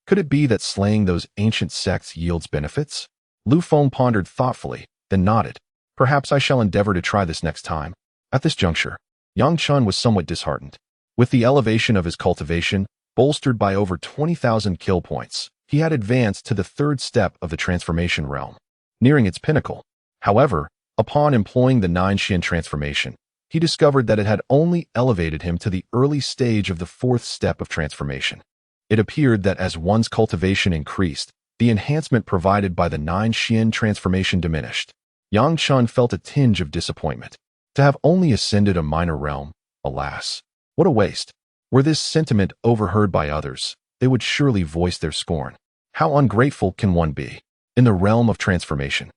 [SPEAKER 1] Could it be that slaying those ancient sects yields benefits? Lu Feng pondered thoughtfully, then nodded. Perhaps I shall endeavor to try this next time. At this juncture, Yang Chen was somewhat disheartened. With the elevation of his cultivation, bolstered by over 20,000 kill points, he had advanced to the 3rd step of the transformation realm, nearing its pinnacle. However, upon employing the 9 Xian transformation, he discovered that it had only elevated him to the early stage of the 4th step of transformation. It appeared that as one's cultivation increased, the enhancement provided by the 9 Xian transformation diminished. Yang Chen felt a tinge of disappointment. To have only ascended a minor realm, alas, what a waste. Were this sentiment overheard by others, they would surely voice their scorn. How ungrateful can one be? In the realm of transformation,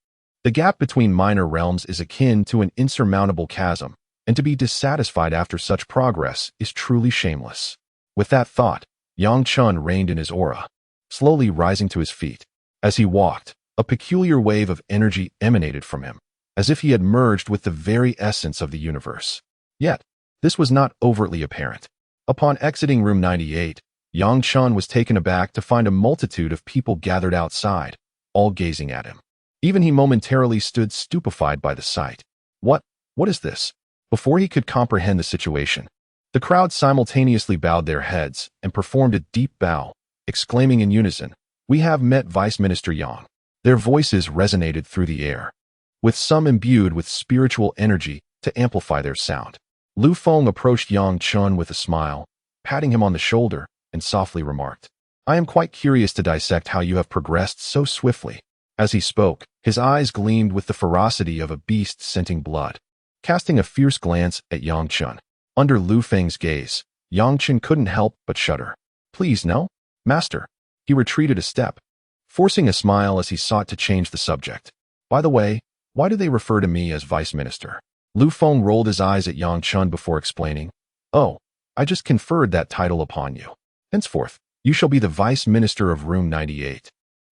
[SPEAKER 1] the gap between minor realms is akin to an insurmountable chasm, and to be dissatisfied after such progress is truly shameless. With that thought, Yang Chen reined in his aura, slowly rising to his feet. As he walked, a peculiar wave of energy emanated from him, as if he had merged with the very essence of the universe. Yet, this was not overtly apparent. Upon exiting room 98, Yang Chen was taken aback to find a multitude of people gathered outside, all gazing at him. Even he momentarily stood stupefied by the sight. What is this? Before he could comprehend the situation, the crowd simultaneously bowed their heads and performed a deep bow, exclaiming in unison, "We have met Vice Minister Yang." Their voices resonated through the air, with some imbued with spiritual energy to amplify their sound. Lu Feng approached Yang Chen with a smile, patting him on the shoulder, and softly remarked, "I am quite curious to dissect how you have progressed so swiftly." As he spoke, his eyes gleamed with the ferocity of a beast scenting blood. Casting a fierce glance at Yang Chen, under Lu Feng's gaze, Yang Chen couldn't help but shudder. "Please, no, Master." He retreated a step, forcing a smile as he sought to change the subject. "By the way, why do they refer to me as Vice Minister?" Lu Feng rolled his eyes at Yang Chen before explaining, "Oh, I just conferred that title upon you. Henceforth, you shall be the Vice Minister of Room 98,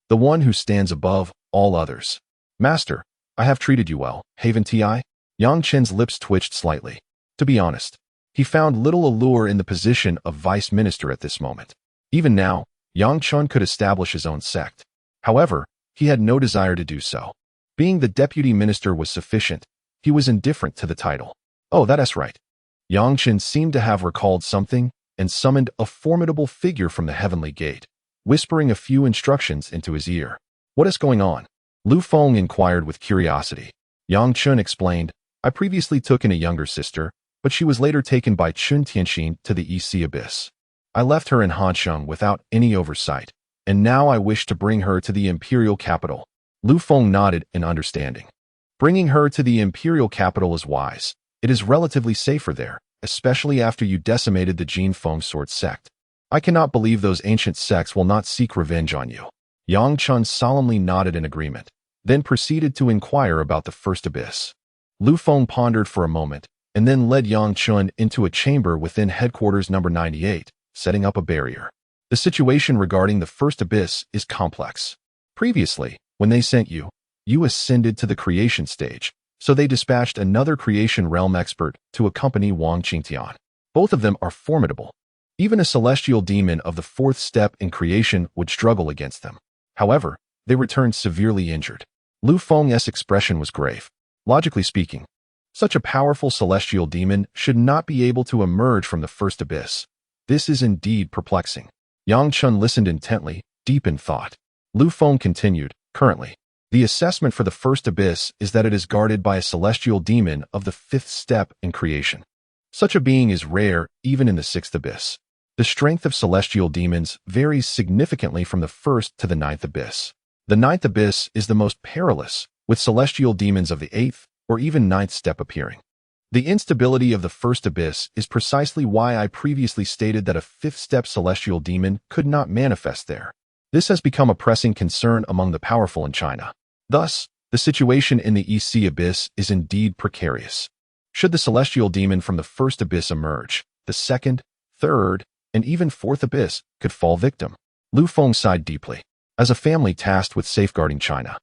[SPEAKER 1] the one who stands above all others." "Master, I have treated you well, haven't I?" Yang Chen's lips twitched slightly. To be honest, he found little allure in the position of Vice Minister at this moment. Even now, Yang Chen could establish his own sect. However, he had no desire to do so. Being the Deputy Minister was sufficient. He was indifferent to the title. "Oh, that's right." Yang Chen seemed to have recalled something and summoned a formidable figure from the heavenly gate, whispering a few instructions into his ear. "What is going on?" Lu Feng inquired with curiosity. Yang Chen explained, "I previously took in a younger sister, but she was later taken by Chun Tianxin to the EC Abyss. I left her in Hansheng without any oversight, and now I wish to bring her to the imperial capital." Lu Feng nodded in understanding. "Bringing her to the imperial capital is wise. It is relatively safer there, especially after you decimated the Jin Feng sword sect. I cannot believe those ancient sects will not seek revenge on you." Yang Chen solemnly nodded in agreement, then proceeded to inquire about the first abyss. Lu Feng pondered for a moment, and then led Yang Chen into a chamber within headquarters number 98, setting up a barrier. "The situation regarding the first abyss is complex. Previously, when they sent you, you ascended to the creation stage, so they dispatched another creation realm expert to accompany Wang Qingtian. Both of them are formidable. Even a celestial demon of the fourth step in creation would struggle against them. However, they returned severely injured." Lu Feng's expression was grave. Logically speaking, such a powerful celestial demon should not be able to emerge from the first abyss. This is indeed perplexing. Yang Chen listened intently, deep in thought. Lu Feng continued, "Currently, the assessment for the first abyss is that it is guarded by a celestial demon of the fifth step in creation. Such a being is rare even in the sixth abyss. The strength of celestial demons varies significantly from the first to the ninth abyss. The ninth abyss is the most perilous, with celestial demons of the eighth or even ninth step appearing. The instability of the first abyss is precisely why I previously stated that a fifth step celestial demon could not manifest there. This has become a pressing concern among the powerful in China. Thus, the situation in the EC abyss is indeed precarious. Should the celestial demon from the first abyss emerge, the second, third, and even fourth abyss could fall victim." Lu Feng sighed deeply. As a family tasked with safeguarding China,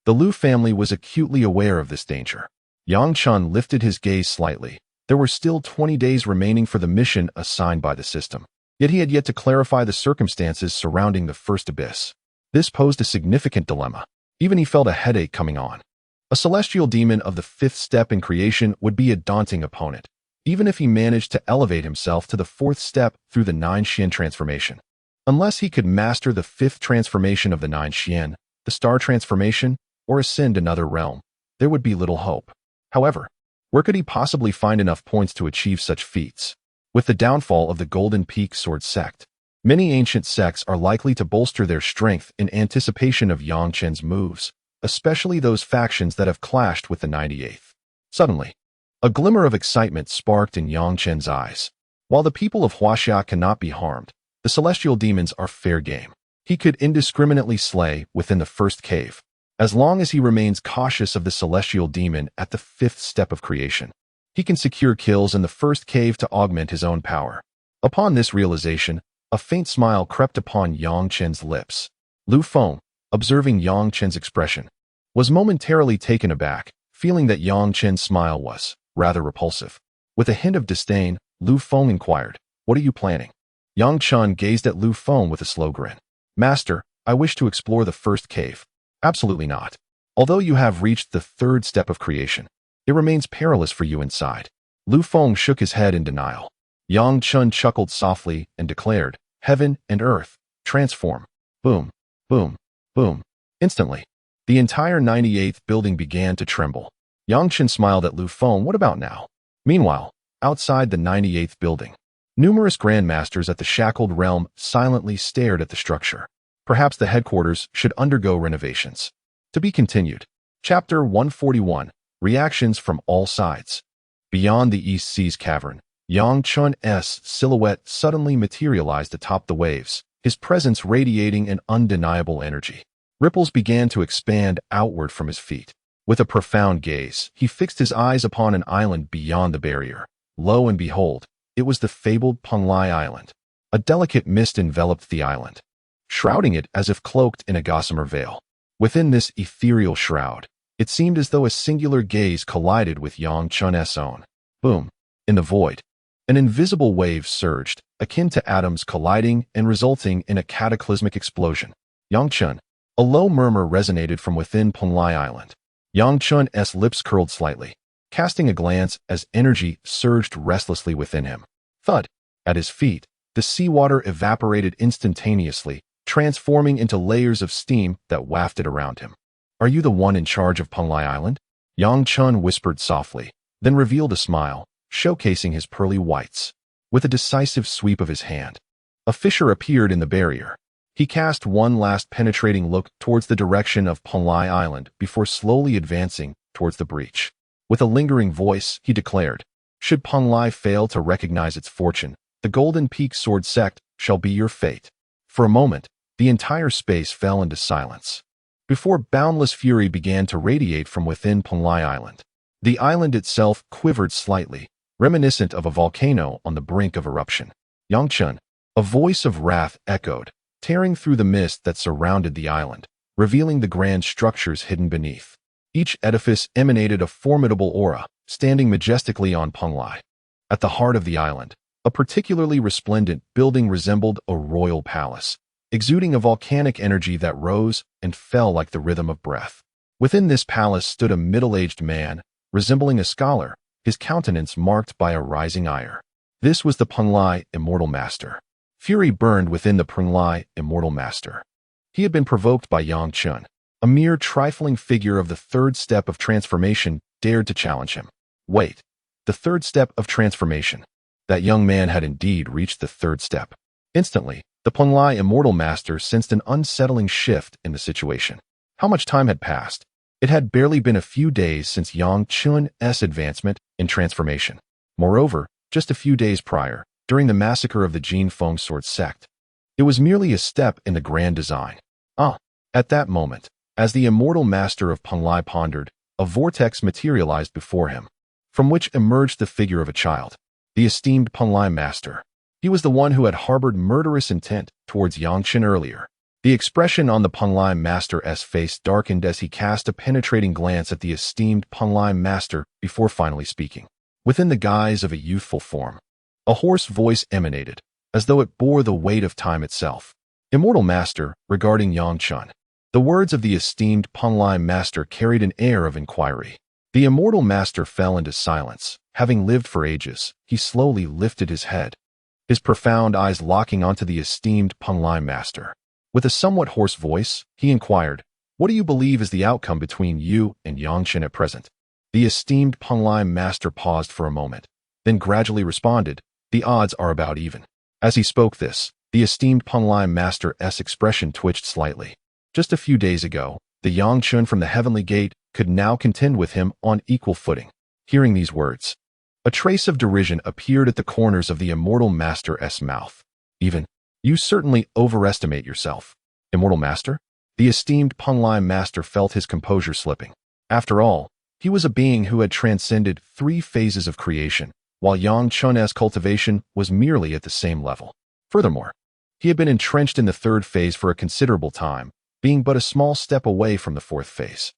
[SPEAKER 1] the Lu family was acutely aware of this danger. Yang Chen lifted his gaze slightly. There were still 20 days remaining for the mission assigned by the system. Yet he had yet to clarify the circumstances surrounding the first abyss. This posed a significant dilemma. Even he felt a headache coming on. A celestial demon of the fifth step in creation would be a daunting opponent, even if he managed to elevate himself to the fourth step through the Nine Xian transformation. Unless he could master the fifth transformation of the Nine Xian, the star transformation, or ascend another realm, there would be little hope. However, where could he possibly find enough points to achieve such feats? With the downfall of the Golden Peak Sword sect, many ancient sects are likely to bolster their strength in anticipation of Yang Chen's moves, especially those factions that have clashed with the 98th. Suddenly, a glimmer of excitement sparked in Yang Chen's eyes. While the people of Huaxia cannot be harmed, the celestial demons are fair game. He could indiscriminately slay within the first cave, as long as he remains cautious of the celestial demon at the fifth step of creation. He can secure kills in the first cave to augment his own power. Upon this realization, a faint smile crept upon Yang Chen's lips. Lu Feng, observing Yang Chen's expression, was momentarily taken aback, feeling that Yang Chen's smile was rather repulsive. With a hint of disdain, Lu Feng inquired, "What are you planning?" Yang Chen gazed at Lu Feng with a slow grin. "Master, I wish to explore the first cave." "Absolutely not. Although you have reached the third step of creation, it remains perilous for you inside." Lu Feng shook his head in denial. Yang Chen chuckled softly and declared, "Heaven and earth, transform." Boom, boom, boom. Instantly, the entire 98th building began to tremble. Yang Chen smiled at Lu Feng. "What about now?" Meanwhile, outside the 98th building, numerous grandmasters at the shackled realm silently stared at the structure. Perhaps the headquarters should undergo renovations. To be continued. Chapter 141. Reactions from all sides. Beyond the East Sea's cavern, Yang Chun's silhouette suddenly materialized atop the waves, his presence radiating an undeniable energy. Ripples began to expand outward from his feet. With a profound gaze, he fixed his eyes upon an island beyond the barrier. Lo and behold, it was the fabled Penglai Island. A delicate mist enveloped the island, shrouding it as if cloaked in a gossamer veil. Within this ethereal shroud, it seemed as though a singular gaze collided with Yang Chun's own. Boom! In the void, an invisible wave surged, akin to atoms colliding and resulting in a cataclysmic explosion. Yang Chun. A low murmur resonated from within Penglai Island. Yang Chun's lips curled slightly, casting a glance as energy surged restlessly within him. Thud! At his feet, the seawater evaporated instantaneously, transforming into layers of steam that wafted around him. "Are you the one in charge of Penglai Island?" Yang Chun whispered softly, then revealed a smile, showcasing his pearly whites. With a decisive sweep of his hand, a fissure appeared in the barrier. He cast one last penetrating look towards the direction of Penglai Island before slowly advancing towards the breach. With a lingering voice, he declared, "Should Penglai fail to recognize its fortune, the Golden Peak Sword Sect shall be your fate." For a moment, the entire space fell into silence, before boundless fury began to radiate from within Penglai Island. The island itself quivered slightly, reminiscent of a volcano on the brink of eruption. "Yang Chun," a voice of wrath echoed, tearing through the mist that surrounded the island, revealing the grand structures hidden beneath. Each edifice emanated a formidable aura, standing majestically on Penglai. At the heart of the island, a particularly resplendent building resembled a royal palace, exuding a volcanic energy that rose and fell like the rhythm of breath. Within this palace stood a middle-aged man, resembling a scholar, his countenance marked by a rising ire. This was the Penglai Immortal Master. Fury burned within the Penglai Immortal Master. He had been provoked by Yang Chun. A mere trifling figure of the third step of transformation dared to challenge him. Wait, the third step of transformation. That young man had indeed reached the third step. Instantly, the Penglai Immortal Master sensed an unsettling shift in the situation. How much time had passed? It had barely been a few days since Yang Chun's advancement in transformation. Moreover, just a few days prior, during the massacre of the Jin Feng Sword Sect, it was merely a step in the grand design. At that moment, as the Immortal Master of Penglai pondered, a vortex materialized before him, from which emerged the figure of a child. The esteemed Penglai Master. He was the one who had harbored murderous intent towards Yang Chen earlier. The expression on the Penglai Master's face darkened as he cast a penetrating glance at the esteemed Penglai Master before finally speaking. Within the guise of a youthful form, a hoarse voice emanated, as though it bore the weight of time itself. "Immortal Master, regarding Yang Chun." The words of the esteemed Penglai Master carried an air of inquiry. The Immortal Master fell into silence. Having lived for ages, he slowly lifted his head, his profound eyes locking onto the esteemed Penglai Master. With a somewhat hoarse voice, he inquired, "What do you believe is the outcome between you and Yang Chen at present?" The esteemed Penglai Master paused for a moment, then gradually responded, "The odds are about even." As he spoke this, the esteemed Penglai Master's expression twitched slightly. Just a few days ago, the Yang Chun from the Heavenly Gate could now contend with him on equal footing. Hearing these words, a trace of derision appeared at the corners of the Immortal Master's mouth. "Even, you certainly overestimate yourself, Immortal Master." The esteemed Penglai Master felt his composure slipping. After all, he was a being who had transcended 3 phases of creation, while Yang Chun's cultivation was merely at the same level. Furthermore, he had been entrenched in the 3rd phase for a considerable time, being but a small step away from the 4th phase.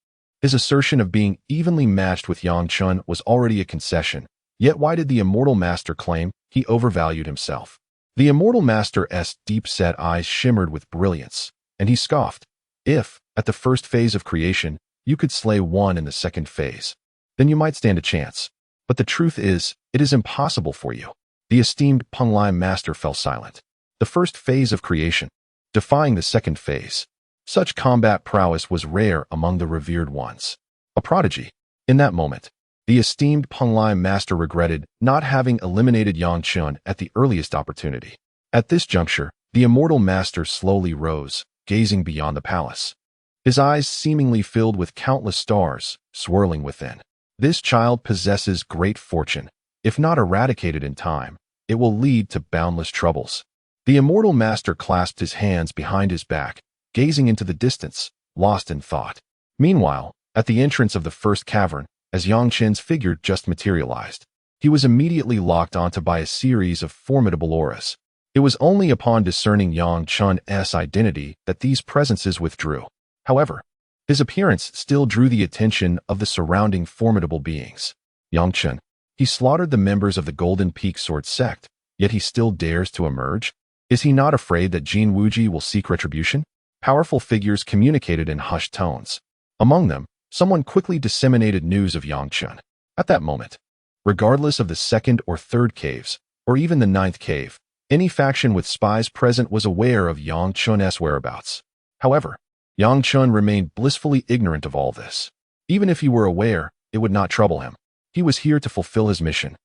[SPEAKER 1] His assertion of being evenly matched with Yang Chen was already a concession, yet why did the immortal master claim he overvalued himself? The immortal master's deep-set eyes shimmered with brilliance, and he scoffed. If, at the first phase of creation, you could slay one in the second phase, then you might stand a chance. But the truth is, it is impossible for you. The esteemed Penglai master fell silent. The first phase of creation, defying the second phase. Such combat prowess was rare among the revered ones. A prodigy. In that moment, the esteemed Penglai master regretted not having eliminated Yang Chen at the earliest opportunity. At this juncture, the immortal master slowly rose, gazing beyond the palace. His eyes seemingly filled with countless stars, swirling within. This child possesses great fortune. If not eradicated in time, it will lead to boundless troubles. The immortal master clasped his hands behind his back, gazing into the distance, lost in thought. Meanwhile, at the entrance of the first cavern, as Yang Chen's figure just materialized, he was immediately locked onto by a series of formidable auras. It was only upon discerning Yang Chen's identity that these presences withdrew. However, his appearance still drew the attention of the surrounding formidable beings. Yang Chen. He slaughtered the members of the Golden Peak Sword sect, yet he still dares to emerge? Is he not afraid that Jin Wuji will seek retribution? Powerful figures communicated in hushed tones. Among them, someone quickly disseminated news of Yang Chen. At that moment, regardless of the second or third caves, or even the ninth cave, any faction with spies present was aware of Yang Chen's whereabouts. However, Yang Chen remained blissfully ignorant of all this. Even if he were aware, it would not trouble him. He was here to fulfill his mission,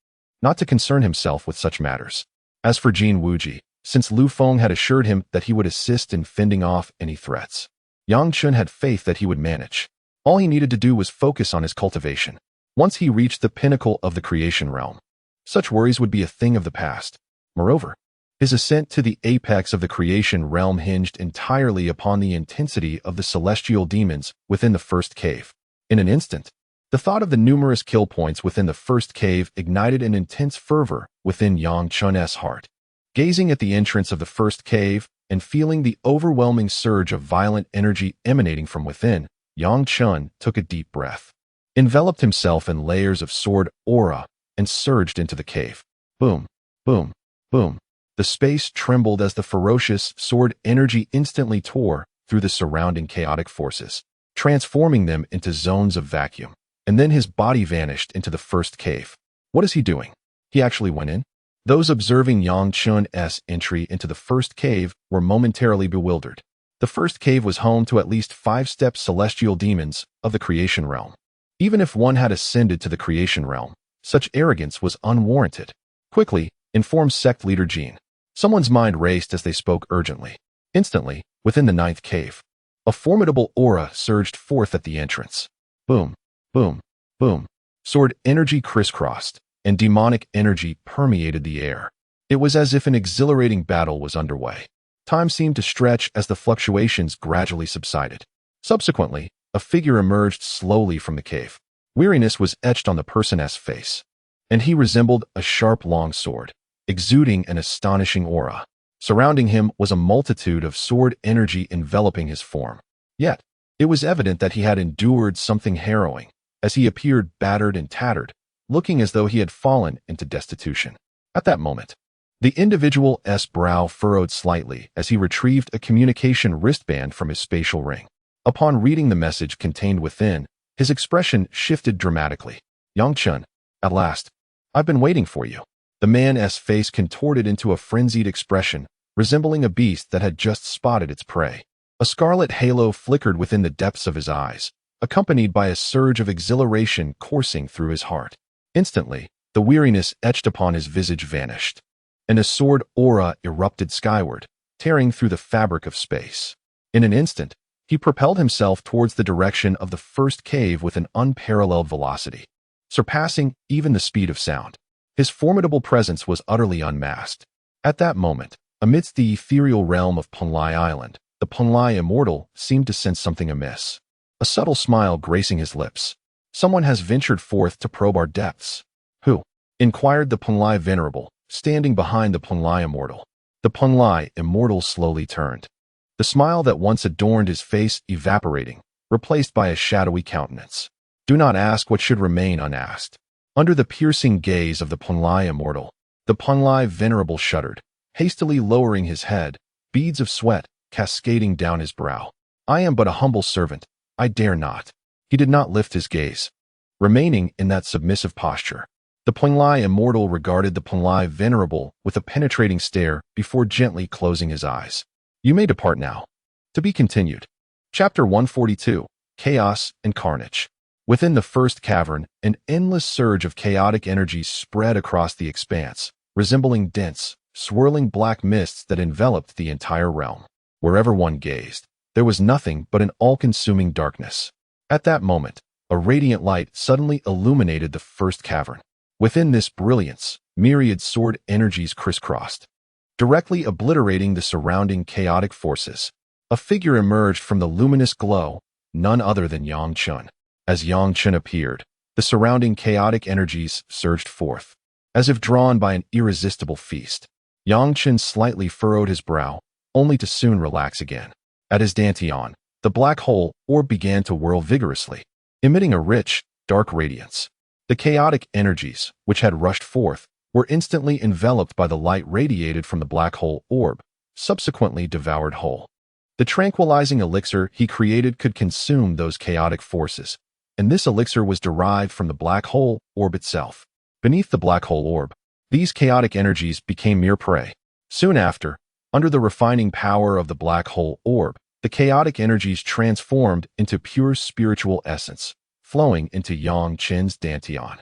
[SPEAKER 1] not to concern himself with such matters. As for Jin Wuji, since Lu Feng had assured him that he would assist in fending off any threats, Yang Chen had faith that he would manage. All he needed to do was focus on his cultivation. Once he reached the pinnacle of the creation realm, such worries would be a thing of the past. Moreover, his ascent to the apex of the creation realm hinged entirely upon the intensity of the celestial demons within the first cave. In an instant, the thought of the numerous kill points within the first cave ignited an intense fervor within Yang Chen's heart. Gazing at the entrance of the first cave and feeling the overwhelming surge of violent energy emanating from within, Yang Chen took a deep breath, enveloped himself in layers of sword aura, and surged into the cave. Boom, boom, boom. The space trembled as the ferocious sword energy instantly tore through the surrounding chaotic forces, transforming them into zones of vacuum. And then his body vanished into the first cave. What is he doing? He actually went in? Those observing Yang Chen's entry into the first cave were momentarily bewildered. The first cave was home to at least 5-step celestial demons of the creation realm. Even if one had ascended to the creation realm, such arrogance was unwarranted. Quickly, informed sect leader Jin. Someone's mind raced as they spoke urgently. Instantly, within the ninth cave, a formidable aura surged forth at the entrance. Boom, boom, boom. Sword energy crisscrossed, and demonic energy permeated the air. It was as if an exhilarating battle was underway. Time seemed to stretch as the fluctuations gradually subsided. Subsequently, a figure emerged slowly from the cave. Weariness was etched on the person's face, and he resembled a sharp long sword, exuding an astonishing aura. Surrounding him was a multitude of sword energy enveloping his form. Yet, it was evident that he had endured something harrowing, as he appeared battered and tattered, looking as though he had fallen into destitution. At that moment, the individual's brow furrowed slightly as he retrieved a communication wristband from his spatial ring. Upon reading the message contained within, his expression shifted dramatically. Yang Chen, at last. I've been waiting for you. The man's face contorted into a frenzied expression, resembling a beast that had just spotted its prey. A scarlet halo flickered within the depths of his eyes, accompanied by a surge of exhilaration coursing through his heart. Instantly, the weariness etched upon his visage vanished, and a sword aura erupted skyward, tearing through the fabric of space. In an instant, he propelled himself towards the direction of the first cave with an unparalleled velocity, surpassing even the speed of sound. His formidable presence was utterly unmasked. At that moment, amidst the ethereal realm of Penglai Island, the Penglai immortal seemed to sense something amiss. A subtle smile gracing his lips. Someone has ventured forth to probe our depths. Who? Inquired the Penglai venerable, standing behind the Penglai immortal. The Penglai immortal slowly turned, the smile that once adorned his face evaporating, replaced by a shadowy countenance. Do not ask what should remain unasked. Under the piercing gaze of the Punlai immortal, the Punlai venerable shuddered, hastily lowering his head, beads of sweat cascading down his brow. I am but a humble servant. I dare not. He did not lift his gaze. Remaining in that submissive posture, the Punlai immortal regarded the Punlai venerable with a penetrating stare before gently closing his eyes. You may depart now. To be continued. Chapter 142, Chaos and Carnage. Within the first cavern, an endless surge of chaotic energies spread across the expanse, resembling dense, swirling black mists that enveloped the entire realm. Wherever one gazed, there was nothing but an all-consuming darkness. At that moment, a radiant light suddenly illuminated the first cavern. Within this brilliance, myriad sword energies crisscrossed, directly obliterating the surrounding chaotic forces. A figure emerged from the luminous glow, none other than Yang Chen. As Yang Chen appeared, the surrounding chaotic energies surged forth, as if drawn by an irresistible feast. Yang Chen slightly furrowed his brow, only to soon relax again. At his dantian, the black hole orb began to whirl vigorously, emitting a rich, dark radiance. The chaotic energies, which had rushed forth, were instantly enveloped by the light radiated from the black hole orb, subsequently devoured whole. The tranquilizing elixir he created could consume those chaotic forces, and this elixir was derived from the black hole orb itself. Beneath the black hole orb, these chaotic energies became mere prey. Soon after, under the refining power of the black hole orb, the chaotic energies transformed into pure spiritual essence, flowing into Yang Chen's dantian.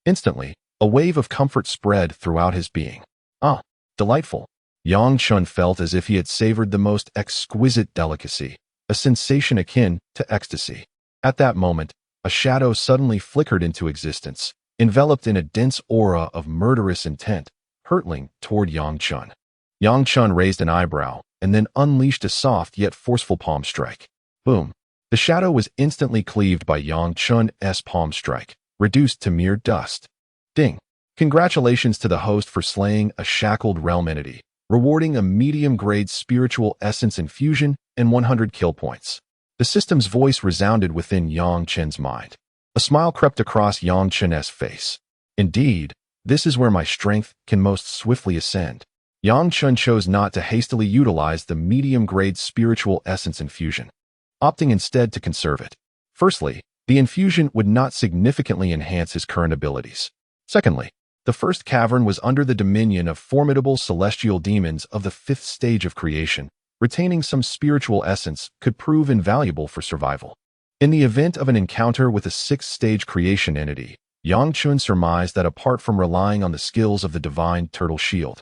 [SPEAKER 1] Instantly, a wave of comfort spread throughout his being. Ah, delightful. Yang Chen felt as if he had savored the most exquisite delicacy, a sensation akin to ecstasy. At that moment, a shadow suddenly flickered into existence, enveloped in a dense aura of murderous intent, hurtling toward Yang Chen. Yang Chen raised an eyebrow and then unleashed a soft yet forceful palm strike. Boom. The shadow was instantly cleaved by Yang Chen's palm strike, reduced to mere dust. Ding. Congratulations to the host for slaying a shackled realm entity, rewarding a medium-grade spiritual essence infusion and 100 kill points. The system's voice resounded within Yang Chen's mind. A smile crept across Yang Chen's face. Indeed, this is where my strength can most swiftly ascend. Yang Chen chose not to hastily utilize the medium-grade spiritual essence infusion, opting instead to conserve it. Firstly, the infusion would not significantly enhance his current abilities. Secondly, the first cavern was under the dominion of formidable celestial demons of the 5th stage of creation. Retaining some spiritual essence could prove invaluable for survival. In the event of an encounter with a 6th stage creation entity, Yang Chen surmised that apart from relying on the skills of the divine turtle shield,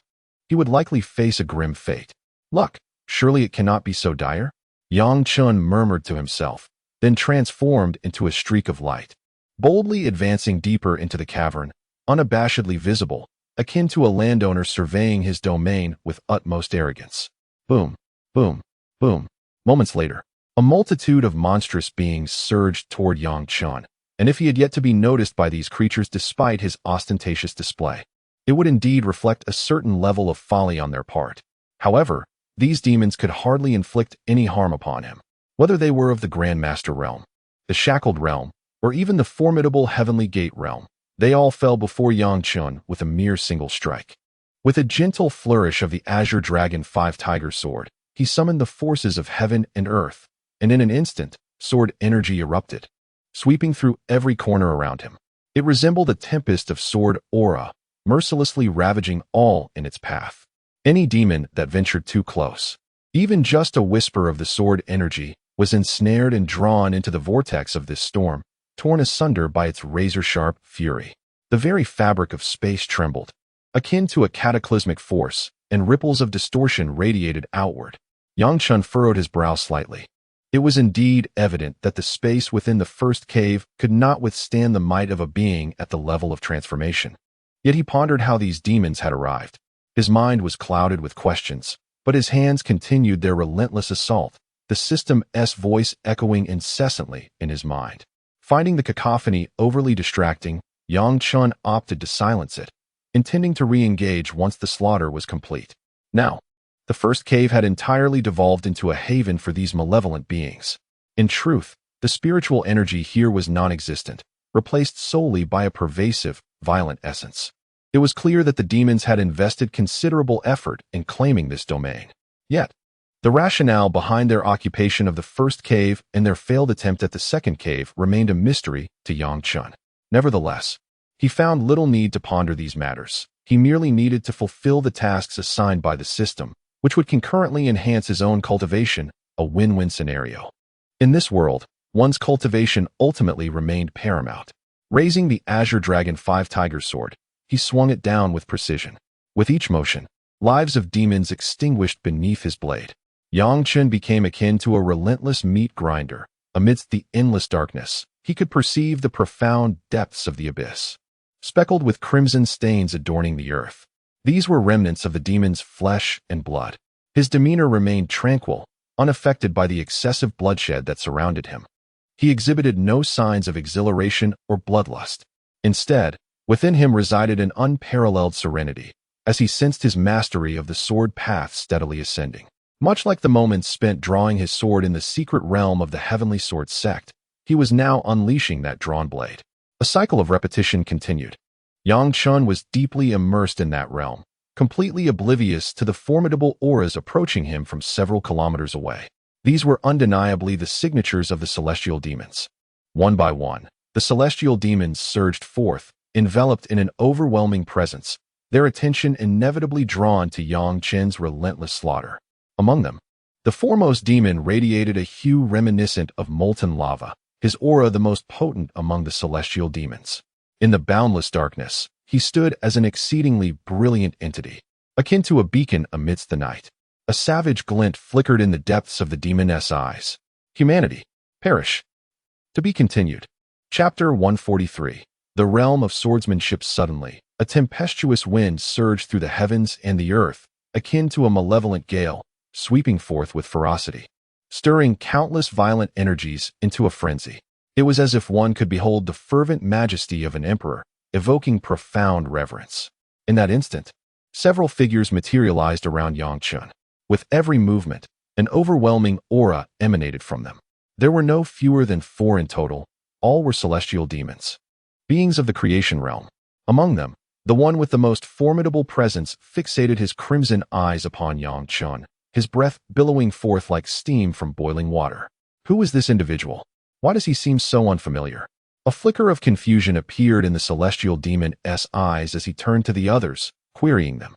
[SPEAKER 1] he would likely face a grim fate. Luck, surely it cannot be so dire? Yang Chen murmured to himself, then transformed into a streak of light, boldly advancing deeper into the cavern, unabashedly visible, akin to a landowner surveying his domain with utmost arrogance. Boom, boom, boom. Moments later, a multitude of monstrous beings surged toward Yang Chen, and if he had yet to be noticed by these creatures despite his ostentatious display, it would indeed reflect a certain level of folly on their part. However, these demons could hardly inflict any harm upon him, whether they were of the Grandmaster realm, the Shackled realm, or even the formidable Heavenly Gate realm. They all fell before Yang Chen with a mere single strike. With a gentle flourish of the Azure Dragon 5 Tiger Sword, he summoned the forces of heaven and earth, and in an instant, sword energy erupted, sweeping through every corner around him. It resembled a tempest of sword aura, mercilessly ravaging all in its path. Any demon that ventured too close, even just a whisper of the sword energy, was ensnared and drawn into the vortex of this storm, torn asunder by its razor-sharp fury. The very fabric of space trembled, akin to a cataclysmic force, and ripples of distortion radiated outward. Yang Chen furrowed his brow slightly. It was indeed evident that the space within the first cave could not withstand the might of a being at the level of transformation. Yet he pondered how these demons had arrived. His mind was clouded with questions, but his hands continued their relentless assault, the system's voice echoing incessantly in his mind. Finding the cacophony overly distracting, Yang Chen opted to silence it, intending to re-engage once the slaughter was complete. Now, the first cave had entirely devolved into a haven for these malevolent beings. In truth, The spiritual energy here was non-existent, replaced solely by a pervasive, violent essence. It was clear that the demons had invested considerable effort in claiming this domain. Yet, the rationale behind their occupation of the first cave and their failed attempt at the second cave remained a mystery to Yang Chen. Nevertheless, he found little need to ponder these matters. He merely needed to fulfill the tasks assigned by the system, which would concurrently enhance his own cultivation, a win-win scenario. In this world, one's cultivation ultimately remained paramount. Raising the Azure Dragon 5 Tiger Sword, he swung it down with precision. With each motion, lives of demons extinguished beneath his blade. Yang Chen became akin to a relentless meat grinder. Amidst the endless darkness, he could perceive the profound depths of the abyss, speckled with crimson stains adorning the earth. These were remnants of the demon's flesh and blood. His demeanor remained tranquil, unaffected by the excessive bloodshed that surrounded him. He exhibited no signs of exhilaration or bloodlust. Instead, within him resided an unparalleled serenity, as he sensed his mastery of the sword path steadily ascending. Much like the moments spent drawing his sword in the secret realm of the Heavenly Sword sect, he was now unleashing that drawn blade. A cycle of repetition continued. Yang Chen was deeply immersed in that realm, completely oblivious to the formidable auras approaching him from several kilometers away. These were undeniably the signatures of the celestial demons. One by one, the celestial demons surged forth, enveloped in an overwhelming presence, their attention inevitably drawn to Yang Chen's relentless slaughter. Among them, the foremost demon radiated a hue reminiscent of molten lava, his aura the most potent among the celestial demons. In the boundless darkness, he stood as an exceedingly brilliant entity, akin to a beacon amidst the night. A savage glint flickered in the depths of the demoness eyes. Humanity, perish. To be continued. Chapter 143. The realm of swordsmanship. Suddenly, a tempestuous wind surged through the heavens and the earth, akin to a malevolent gale, sweeping forth with ferocity, stirring countless violent energies into a frenzy. It was as if one could behold the fervent majesty of an emperor, evoking profound reverence. In that instant, several figures materialized around Yang Chen. With every movement, an overwhelming aura emanated from them. There were no fewer than 4 in total. All were celestial demons, beings of the creation realm. Among them, the one with the most formidable presence fixated his crimson eyes upon Yang Chen, his breath billowing forth like steam from boiling water. Who is this individual? Why does he seem so unfamiliar? A flicker of confusion appeared in the celestial demon's eyes as he turned to the others, querying them.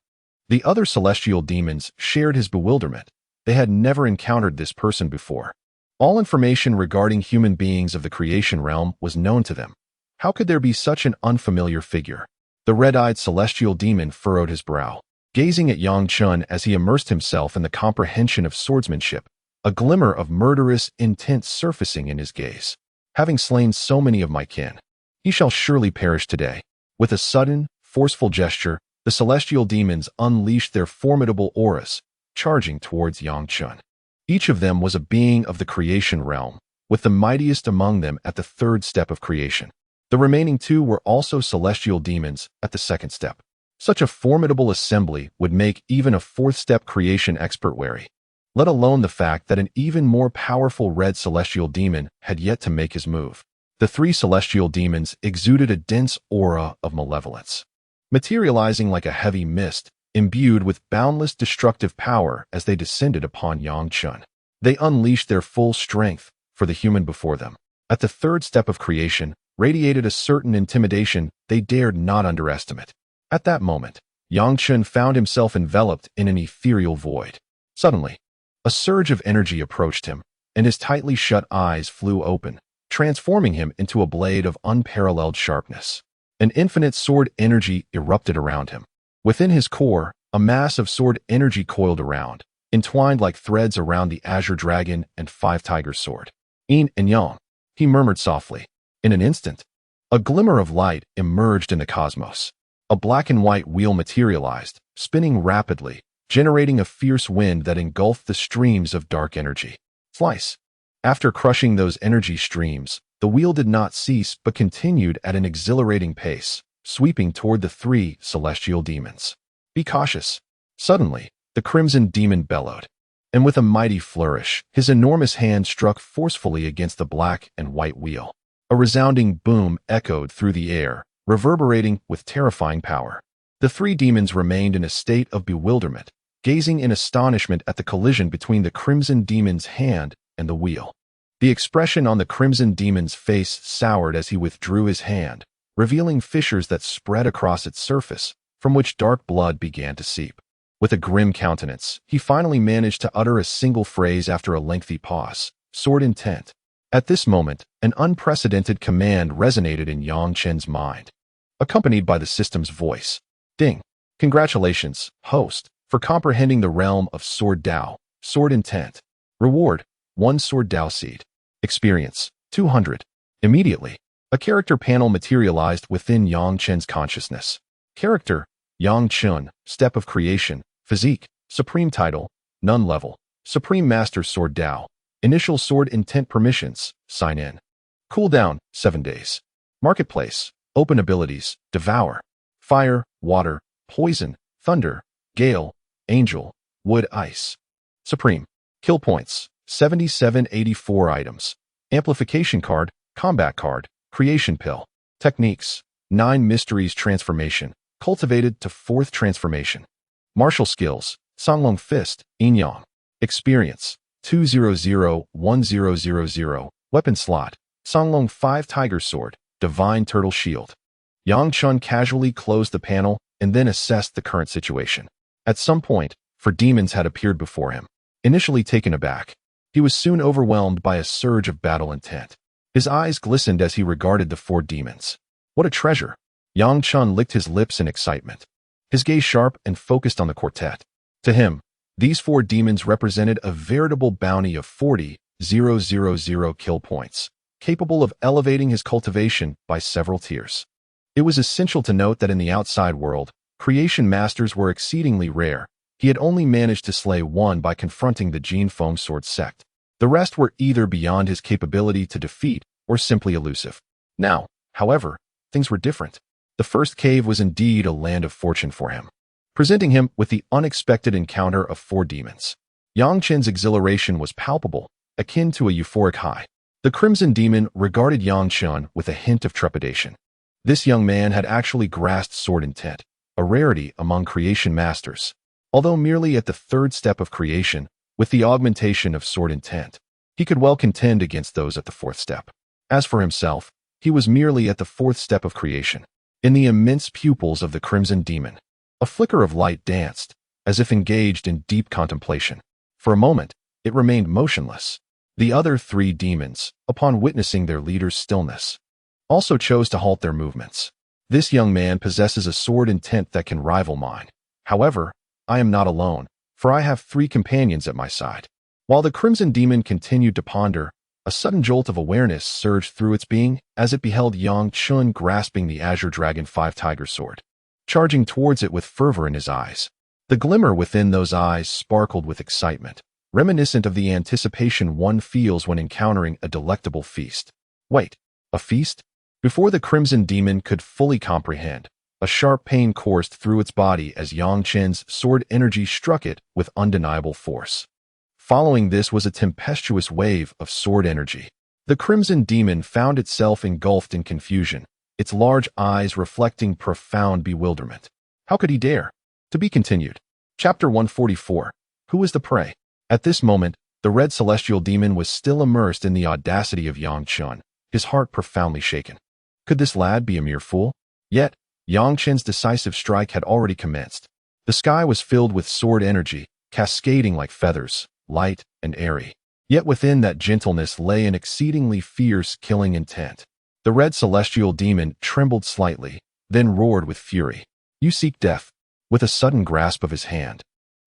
[SPEAKER 1] The other celestial demons shared his bewilderment. They had never encountered this person before. All information regarding human beings of the creation realm was known to them. How could there be such an unfamiliar figure? The red-eyed celestial demon furrowed his brow, gazing at Yang Chen as he immersed himself in the comprehension of swordsmanship, a glimmer of murderous intent surfacing in his gaze. Having slain so many of my kin, he shall surely perish today. With a sudden, forceful gesture, the celestial demons unleashed their formidable auras, charging towards Yang Chen. Each of them was a being of the creation realm, with the mightiest among them at the 3rd step of creation. The remaining 2 were also celestial demons at the 2nd step. Such a formidable assembly would make even a 4th step creation expert wary, let alone the fact that an even more powerful red celestial demon had yet to make his move. The 3 celestial demons exuded a dense aura of malevolence, materializing like a heavy mist, imbued with boundless destructive power as they descended upon Yang Chen. They unleashed their full strength for the human before them. At the 3rd step of creation, radiated a certain intimidation they dared not underestimate. At that moment, Yang Chen found himself enveloped in an ethereal void. Suddenly, a surge of energy approached him, and his tightly shut eyes flew open, transforming him into a blade of unparalleled sharpness. An infinite sword energy erupted around him. Within his core, a mass of sword energy coiled around, entwined like threads around the Azure Dragon and 5 Tiger Sword. Yin and Yang, he murmured softly. In an instant, a glimmer of light emerged in the cosmos. A black and white wheel materialized, spinning rapidly, generating a fierce wind that engulfed the streams of dark energy. Slice. After crushing those energy streams, the wheel did not cease but continued at an exhilarating pace, sweeping toward the 3 celestial demons. Be cautious. Suddenly, the crimson demon bellowed. and with a mighty flourish, his enormous hand struck forcefully against the black and white wheel. A resounding boom echoed through the air, reverberating with terrifying power. The three demons remained in a state of bewilderment, gazing in astonishment at the collision between the Crimson Demon's hand and the wheel. The expression on the Crimson Demon's face soured as he withdrew his hand, revealing fissures that spread across its surface, from which dark blood began to seep. With a grim countenance, he finally managed to utter a single phrase after a lengthy pause: sword intent. At this moment, an unprecedented command resonated in Yang Chen's mind, accompanied by the system's voice. Ding! Congratulations, host, for comprehending the realm of Sword Dao, sword intent. Reward: 1 Sword Dao seed. Experience: 200. Immediately, a character panel materialized within Yang Chen's consciousness. Character: Yang Chen, Step of Creation, Physique, Supreme Title, None Level, Supreme Master Sword Dao. Initial Sword Intent Permissions, Sign In. Cooldown, 7 days. Marketplace, Open Abilities, Devour, Fire, Water, Poison, Thunder, Gale, Angel, Wood, Ice. Supreme. Kill points, 7784 items. Amplification card, Combat card, Creation pill. Techniques, 9 Mysteries Transformation, cultivated to 4th transformation. Martial skills, Songlong Fist, Yin Yang. Experience, 2001000. Weapon slot, Songlong 5 Tiger Sword, Divine Turtle Shield. Yang Chen casually closed the panel and then assessed the current situation. At some point, 4 demons had appeared before him. Initially taken aback, he was soon overwhelmed by a surge of battle intent. His eyes glistened as he regarded the 4 demons. What a treasure! Yang Chen licked his lips in excitement, his gaze sharp and focused on the quartet. To him, these 4 demons represented a veritable bounty of 40,000 kill points, capable of elevating his cultivation by several tiers. It was essential to note that in the outside world, creation masters were exceedingly rare. He had only managed to slay 1 by confronting the Jin Feng Sword sect. The rest were either beyond his capability to defeat or simply elusive. Now, however, things were different. The first cave was indeed a land of fortune for him, presenting him with the unexpected encounter of 4 demons. Yang Chen's exhilaration was palpable, akin to a euphoric high. The Crimson Demon regarded Yang Chen with a hint of trepidation. This young man had actually grasped sword intent, a rarity among creation masters. Although merely at the 3rd step of creation, with the augmentation of sword intent, he could well contend against those at the 4th step. As for himself, he was merely at the 4th step of creation. In the immense pupils of the Crimson Demon, a flicker of light danced, as if engaged in deep contemplation. For a moment, it remained motionless. The other 3 demons, upon witnessing their leader's stillness, also chose to halt their movements. This young man possesses a sword intent that can rival mine. However, I am not alone, for I have 3 companions at my side. While the Crimson Demon continued to ponder, a sudden jolt of awareness surged through its being as it beheld Yang Chen grasping the Azure Dragon 5 Tiger Sword, charging towards it with fervor in his eyes. The glimmer within those eyes sparkled with excitement, reminiscent of the anticipation one feels when encountering a delectable feast. Wait, a feast? Before the Crimson Demon could fully comprehend, a sharp pain coursed through its body as Yang Chen's sword energy struck it with undeniable force. Following this was a tempestuous wave of sword energy. The Crimson Demon found itself engulfed in confusion, its large eyes reflecting profound bewilderment. How could he dare? To be continued. Chapter 144. Who is the prey? At this moment, the Red Celestial Demon was still immersed in the audacity of Yang Chen, his heart profoundly shaken. Could this lad be a mere fool? Yet, Yang Chen's decisive strike had already commenced. The sky was filled with sword energy, cascading like feathers, light and airy. Yet within that gentleness lay an exceedingly fierce killing intent. The Red Celestial Demon trembled slightly, then roared with fury. You seek death. With a sudden grasp of his hand,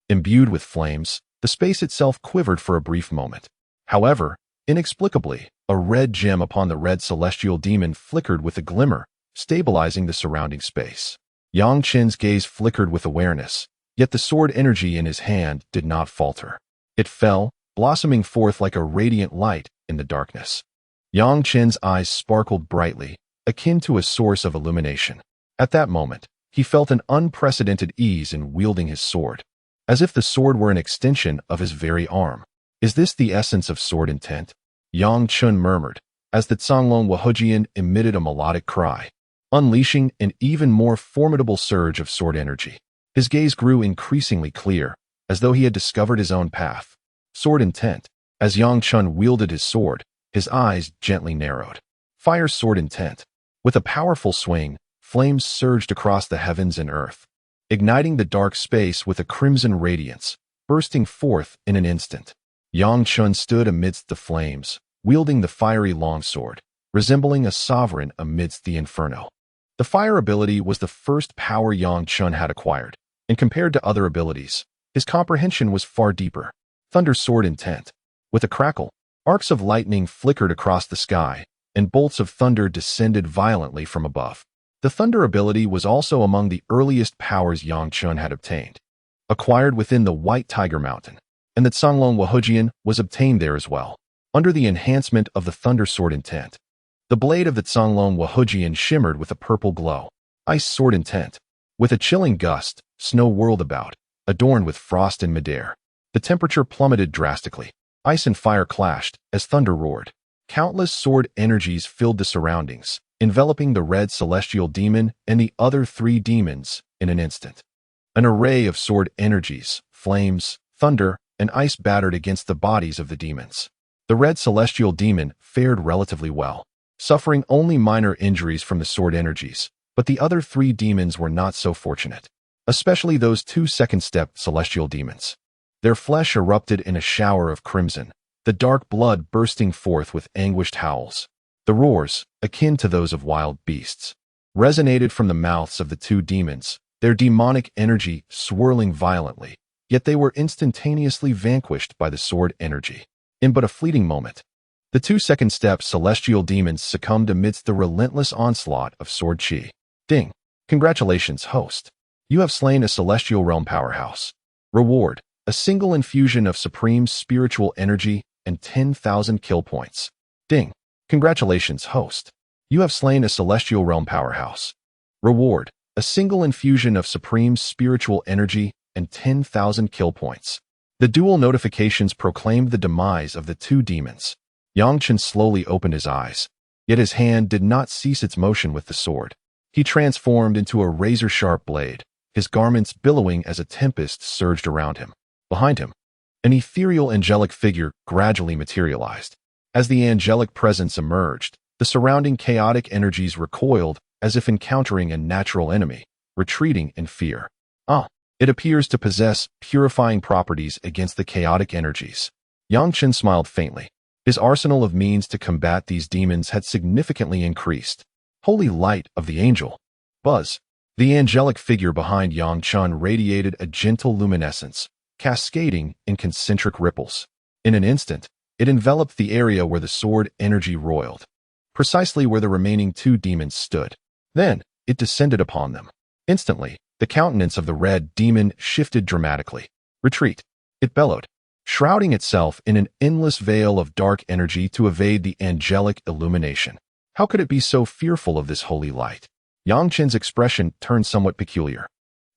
[SPEAKER 1] imbued with flames, the space itself quivered for a brief moment. However, inexplicably, a red gem upon the Red Celestial Demon flickered with a glimmer, stabilizing the surrounding space. Yang Chen's gaze flickered with awareness, yet the sword energy in his hand did not falter. It fell, blossoming forth like a radiant light in the darkness. Yang Chen's eyes sparkled brightly, akin to a source of illumination. At that moment, he felt an unprecedented ease in wielding his sword. as if the sword were an extension of his very arm. Is this the essence of sword intent? Yang Chen murmured, as the Zhanglong Wahujian emitted a melodic cry, unleashing an even more formidable surge of sword energy. His gaze grew increasingly clear, as though he had discovered his own path. Sword intent. As Yang Chen wielded his sword, his eyes gently narrowed. Fire sword intent. With a powerful swing, flames surged across the heavens and earth, igniting the dark space with a crimson radiance, bursting forth in an instant. Yang Chen stood amidst the flames, wielding the fiery longsword, resembling a sovereign amidst the inferno. The fire ability was the first power Yang Chen had acquired, and compared to other abilities, his comprehension was far deeper. Thunder sword intent. With a crackle, arcs of lightning flickered across the sky, and bolts of thunder descended violently from above. The thunder ability was also among the earliest powers Yang Chen had obtained, acquired within the White Tiger Mountain, and the Zhanglong Wahujian was obtained there as well. Under the enhancement of the thunder sword intent, the blade of the Zhanglong Wahujian shimmered with a purple glow. Ice sword intent. With a chilling gust, snow whirled about, adorned with frost in midair. The temperature plummeted drastically. Ice and fire clashed as thunder roared. Countless sword energies filled the surroundings, enveloping the red celestial demon and the other three demons in an instant. An array of sword energies, flames, thunder, and ice battered against the bodies of the demons. The red celestial demon fared relatively well, suffering only minor injuries from the sword energies, but the other three demons were not so fortunate, especially those two second-step celestial demons. Their flesh erupted in a shower of crimson, the dark blood bursting forth with anguished howls. The roars, akin to those of wild beasts, resonated from the mouths of the two demons, their demonic energy swirling violently, yet they were instantaneously vanquished by the sword energy. In but a fleeting moment, the two second-step celestial demons succumbed amidst the relentless onslaught of sword chi. Ding! Congratulations, host. You have slain a celestial realm powerhouse. Reward: a single infusion of supreme spiritual energy and 10,000 kill points. Ding! Congratulations, host. You have slain a celestial realm powerhouse. Reward: a single infusion of supreme spiritual energy and 10,000 kill points. The dual notifications proclaimed the demise of the two demons. Yang Chen slowly opened his eyes, yet his hand did not cease its motion with the sword. He transformed into a razor-sharp blade, his garments billowing as a tempest surged around him. Behind him, an ethereal angelic figure gradually materialized. As the angelic presence emerged, the surrounding chaotic energies recoiled as if encountering a natural enemy, retreating in fear. It appears to possess purifying properties against the chaotic energies. Yang Chen smiled faintly. His arsenal of means to combat these demons had significantly increased. Holy light of the angel. Buzz. The angelic figure behind Yang Chen radiated a gentle luminescence, cascading in concentric ripples. In an instant, it enveloped the area where the sword energy roiled, precisely where the remaining two demons stood. Then, it descended upon them. Instantly, the countenance of the red demon shifted dramatically. Retreat! It bellowed, shrouding itself in an endless veil of dark energy to evade the angelic illumination. How could it be so fearful of this holy light? Yang Chen's expression turned somewhat peculiar.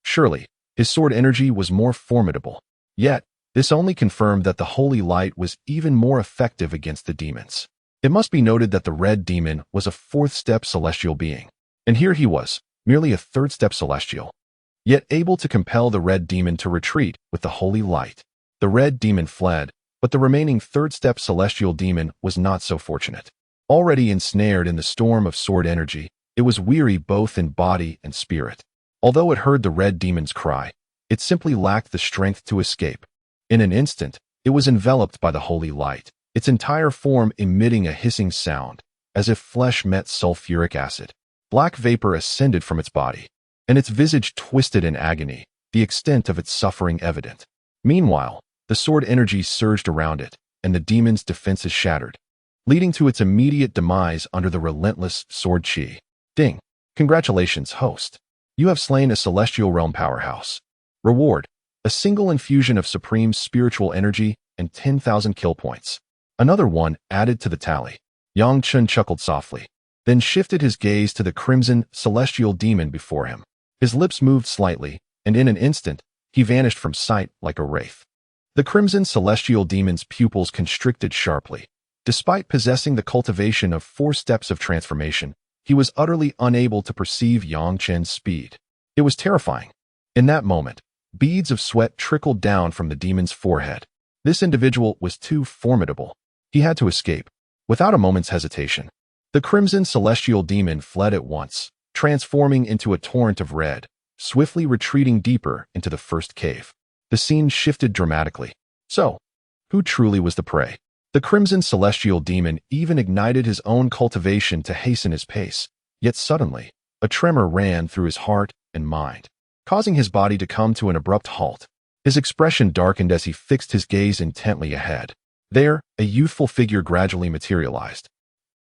[SPEAKER 1] Surely, his sword energy was more formidable. Yet, this only confirmed that the holy light was even more effective against the demons. It must be noted that the red demon was a fourth-step celestial being, and here he was, merely a third-step celestial, yet able to compel the red demon to retreat with the holy light. The red demon fled, but the remaining third-step celestial demon was not so fortunate. Already ensnared in the storm of sword energy, it was weary both in body and spirit. Although it heard the red demon's cry, it simply lacked the strength to escape. In an instant, it was enveloped by the holy light, its entire form emitting a hissing sound, as if flesh met sulfuric acid. Black vapor ascended from its body, and its visage twisted in agony, the extent of its suffering evident. Meanwhile, the sword energy surged around it, and the demon's defenses shattered, leading to its immediate demise under the relentless sword chi. Ding! Congratulations, host. You have slain a celestial realm powerhouse. Reward: a single infusion of supreme spiritual energy and 10,000 kill points. Another one added to the tally. Yang Chen chuckled softly, then shifted his gaze to the crimson celestial demon before him. His lips moved slightly, and in an instant, he vanished from sight like a wraith. The crimson celestial demon's pupils constricted sharply. Despite possessing the cultivation of 4 steps of transformation, he was utterly unable to perceive Yang Chen's speed. It was terrifying. In that moment, beads of sweat trickled down from the demon's forehead. This individual was too formidable. He had to escape. Without a moment's hesitation, the crimson celestial demon fled at once, transforming into a torrent of red, swiftly retreating deeper into the first cave. The scene shifted dramatically. So, who truly was the prey? The crimson celestial demon even ignited his own cultivation to hasten his pace, yet suddenly, a tremor ran through his heart and mind, causing his body to come to an abrupt halt. His expression darkened as he fixed his gaze intently ahead. There, a youthful figure gradually materialized.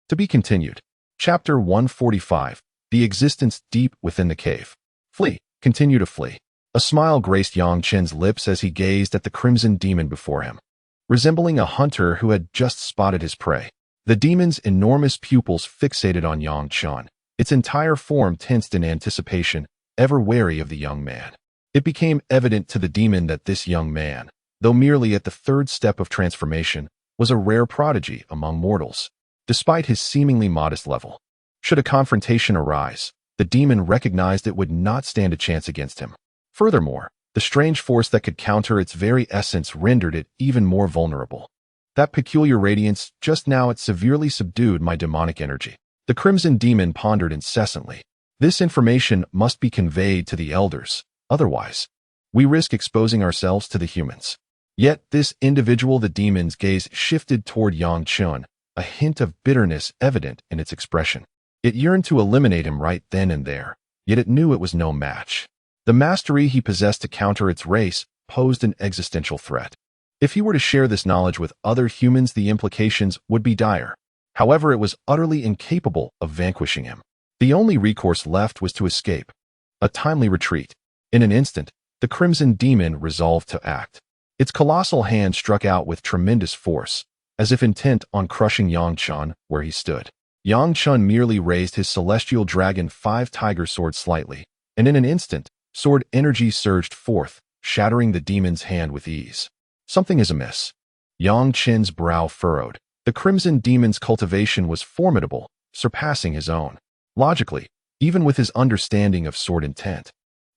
[SPEAKER 1] To be continued. Chapter 145. The existence deep within the cave. Flee. Continue to flee. A smile graced Yang Chen's lips as he gazed at the crimson demon before him. Resembling a hunter who had just spotted his prey, the demon's enormous pupils fixated on Yang Chen, its entire form tensed in anticipation, ever wary of the young man. It became evident to the demon that this young man, though merely at the 3rd step of transformation, was a rare prodigy among mortals, despite his seemingly modest level. Should a confrontation arise, the demon recognized it would not stand a chance against him. Furthermore, the strange force that could counter its very essence rendered it even more vulnerable. That peculiar radiance, just now it severely subdued my demonic energy. The crimson demon pondered incessantly. This information must be conveyed to the elders, otherwise, we risk exposing ourselves to the humans. Yet this individual, the demon's gaze shifted toward Yang Chen, a hint of bitterness evident in its expression. It yearned to eliminate him right then and there, yet it knew it was no match. The mastery he possessed to counter its race posed an existential threat. If he were to share this knowledge with other humans, the implications would be dire. However, it was utterly incapable of vanquishing him. The only recourse left was to escape. A timely retreat. In an instant, the crimson demon resolved to act. Its colossal hand struck out with tremendous force, as if intent on crushing Yang Chen where he stood. Yang Chen merely raised his celestial dragon 5 tiger sword slightly, and in an instant, sword energy surged forth, shattering the demon's hand with ease. Something is amiss. Yang Chen's brow furrowed. The crimson demon's cultivation was formidable, surpassing his own. Logically, even with his understanding of sword intent,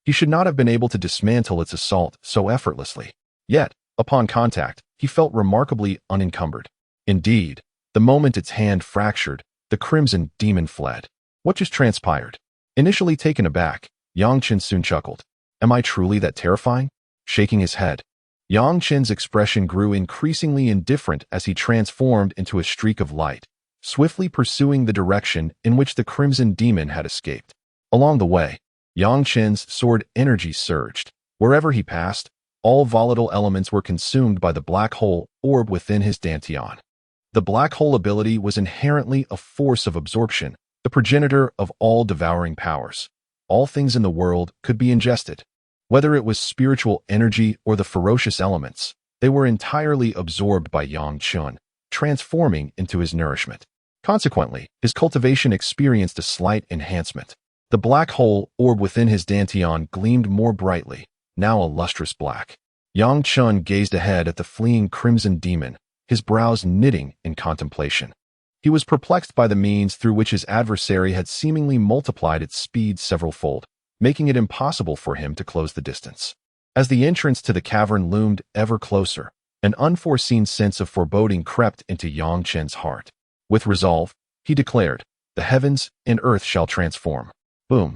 [SPEAKER 1] he should not have been able to dismantle its assault so effortlessly. Yet, upon contact, he felt remarkably unencumbered. Indeed, the moment its hand fractured, the crimson demon fled. What just transpired? Initially taken aback, Yang Chen soon chuckled. Am I truly that terrifying? Shaking his head, Yang Chen's expression grew increasingly indifferent as he transformed into a streak of light, swiftly pursuing the direction in which the crimson demon had escaped. Along the way, Yang Chen's sword energy surged. Wherever he passed, all volatile elements were consumed by the black hole orb within his dantian. The black hole ability was inherently a force of absorption, the progenitor of all devouring powers. All things in the world could be ingested. Whether it was spiritual energy or the ferocious elements, they were entirely absorbed by Yang Chen, transforming into his nourishment. Consequently, his cultivation experienced a slight enhancement. The black hole orb within his dantian gleamed more brightly, now a lustrous black. Yang Chen gazed ahead at the fleeing crimson demon, his brows knitting in contemplation. He was perplexed by the means through which his adversary had seemingly multiplied its speed several-fold, making it impossible for him to close the distance. As the entrance to the cavern loomed ever closer, an unforeseen sense of foreboding crept into Yang Chen's heart. With resolve, he declared, "The heavens and earth shall transform." Boom,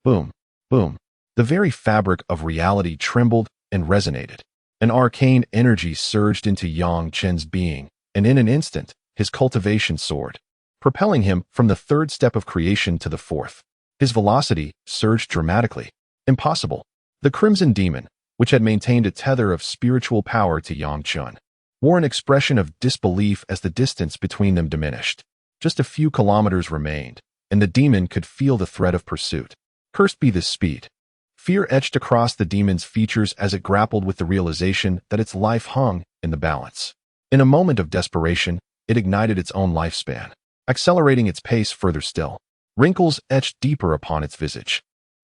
[SPEAKER 1] boom, boom. The very fabric of reality trembled and resonated. An arcane energy surged into Yang Chen's being, and in an instant, his cultivation soared, propelling him from the 3rd step of creation to the 4th. His velocity surged dramatically. Impossible. The crimson demon, which had maintained a tether of spiritual power to Yang Chen, wore an expression of disbelief as the distance between them diminished. Just a few kilometers remained, and the demon could feel the threat of pursuit. Cursed be this speed. Fear etched across the demon's features as it grappled with the realization that its life hung in the balance. In a moment of desperation, it ignited its own lifespan, accelerating its pace further still. Wrinkles etched deeper upon its visage.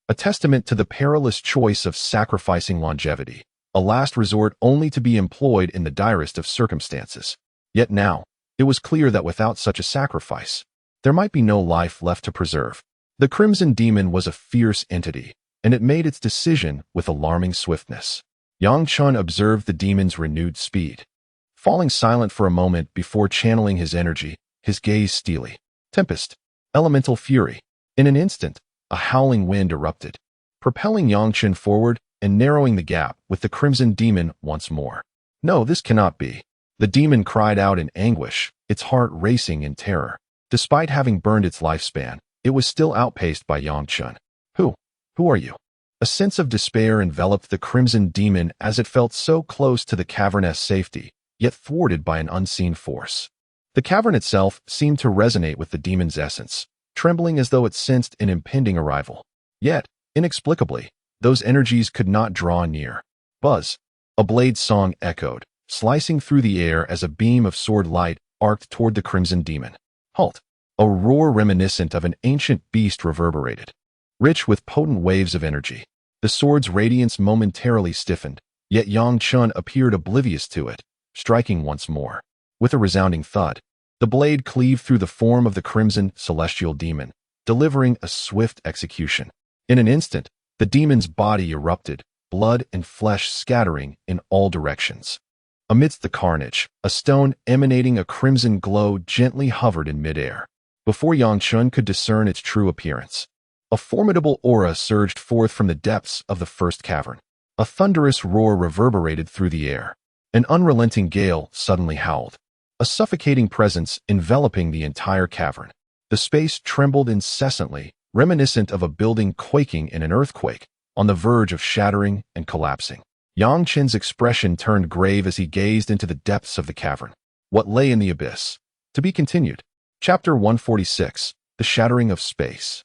[SPEAKER 1] a testament to the perilous choice of sacrificing longevity, a last resort only to be employed in the direst of circumstances. Yet now, it was clear that without such a sacrifice, there might be no life left to preserve. The Crimson Demon was a fierce entity, and it made its decision with alarming swiftness. Yang Chen observed the demon's renewed speed, falling silent for a moment before channeling his energy, his gaze steely. Tempest, elemental fury. In an instant, a howling wind erupted, propelling Yang Chen forward and narrowing the gap with the Crimson Demon once more. No, this cannot be. The demon cried out in anguish, its heart racing in terror. Despite having burned its lifespan, it was still outpaced by Yang Chen. Who are you? A sense of despair enveloped the Crimson Demon as it felt so close to the cavern's safety, yet thwarted by an unseen force. The cavern itself seemed to resonate with the demon's essence, trembling as though it sensed an impending arrival. Yet, inexplicably, those energies could not draw near. Buzz! A blade song echoed, slicing through the air as a beam of sword light arced toward the Crimson Demon. Halt! A roar reminiscent of an ancient beast reverberated, rich with potent waves of energy. The sword's radiance momentarily stiffened, yet Yang Chen appeared oblivious to it, striking once more. With a resounding thud, the blade cleaved through the form of the Crimson Celestial Demon, delivering a swift execution. In an instant, the demon's body erupted, blood and flesh scattering in all directions. Amidst the carnage, a stone emanating a crimson glow gently hovered in midair. Before Yang Chen could discern its true appearance, a formidable aura surged forth from the depths of the first cavern. A thunderous roar reverberated through the air. An unrelenting gale suddenly howled, a suffocating presence enveloping the entire cavern. The space trembled incessantly, reminiscent of a building quaking in an earthquake, on the verge of shattering and collapsing. Yang Chen's expression turned grave as he gazed into the depths of the cavern. What lay in the abyss? To be continued. Chapter 146, The Shattering of Space.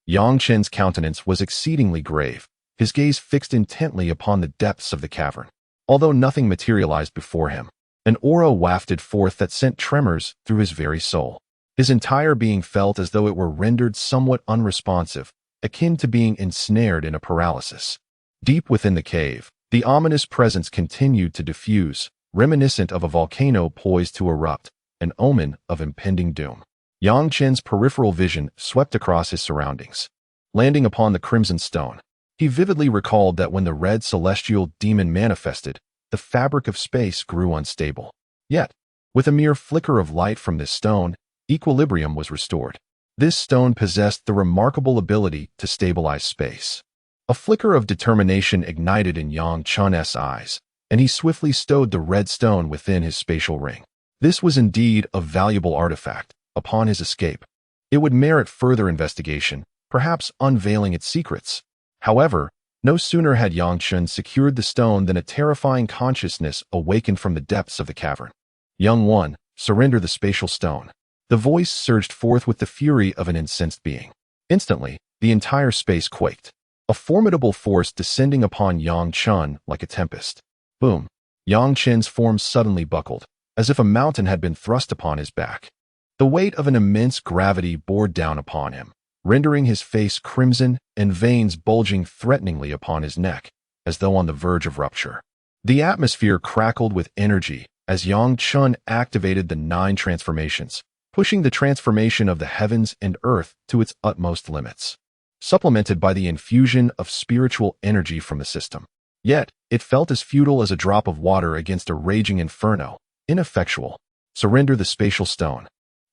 [SPEAKER 1] Yang Chen's countenance was exceedingly grave, his gaze fixed intently upon the depths of the cavern. Although nothing materialized before him, an aura wafted forth that sent tremors through his very soul. His entire being felt as though it were rendered somewhat unresponsive, akin to being ensnared in a paralysis. Deep within the cave, the ominous presence continued to diffuse, reminiscent of a volcano poised to erupt, an omen of impending doom. Yang Chen's peripheral vision swept across his surroundings. Landing upon the crimson stone, he vividly recalled that when the red celestial demon manifested, the fabric of space grew unstable. Yet, with a mere flicker of light from this stone, equilibrium was restored. This stone possessed the remarkable ability to stabilize space. A flicker of determination ignited in Yang Chen's eyes, and he swiftly stowed the red stone within his spatial ring. This was indeed a valuable artifact. Upon his escape, it would merit further investigation, perhaps unveiling its secrets. However, no sooner had Yang Chen secured the stone than a terrifying consciousness awakened from the depths of the cavern. Young one, surrender the spatial stone. The voice surged forth with the fury of an incensed being. Instantly, the entire space quaked, a formidable force descending upon Yang Chen like a tempest. Boom! Yang Chen's form suddenly buckled, as if a mountain had been thrust upon his back. The weight of an immense gravity bore down upon him, rendering his face crimson and veins bulging threateningly upon his neck, as though on the verge of rupture. The atmosphere crackled with energy as Yang Chen activated the 9 transformations, pushing the transformation of the heavens and earth to its utmost limits, supplemented by the infusion of spiritual energy from the system. Yet, it felt as futile as a drop of water against a raging inferno, ineffectual. Surrender the spatial stone.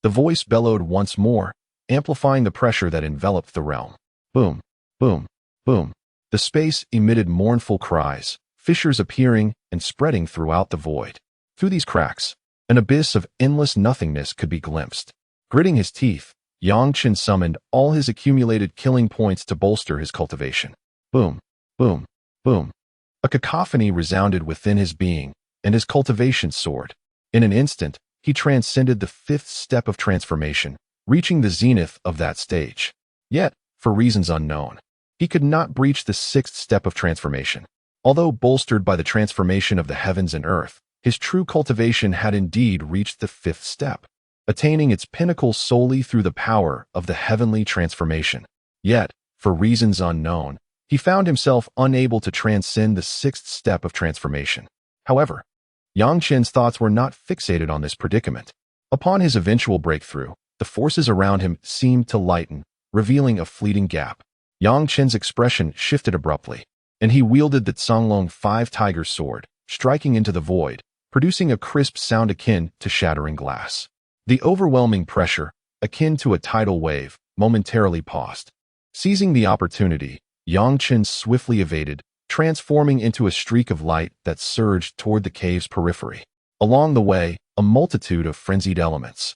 [SPEAKER 1] The voice bellowed once more, amplifying the pressure that enveloped the realm. Boom, boom, boom. The space emitted mournful cries, fissures appearing and spreading throughout the void. Through these cracks, an abyss of endless nothingness could be glimpsed. Gritting his teeth, Yang Chen summoned all his accumulated killing points to bolster his cultivation. Boom, boom, boom. A cacophony resounded within his being, and his cultivation soared. In an instant, he transcended the 5th step of transformation, reaching the zenith of that stage. Yet, for reasons unknown, he could not breach the 6th step of transformation. Although bolstered by the transformation of the heavens and earth, his true cultivation had indeed reached the 5th step, attaining its pinnacle solely through the power of the heavenly transformation. Yet, for reasons unknown, he found himself unable to transcend the sixth step of transformation. However, Yang Chen's thoughts were not fixated on this predicament. Upon his eventual breakthrough, the forces around him seemed to lighten, revealing a fleeting gap. Yang Chen's expression shifted abruptly, and he wielded the Zonglong Five-Tiger sword, striking into the void, producing a crisp sound akin to shattering glass. The overwhelming pressure, akin to a tidal wave, momentarily paused. Seizing the opportunity, Yang Chen swiftly evaded, transforming into a streak of light that surged toward the cave's periphery. Along the way, a multitude of frenzied elements,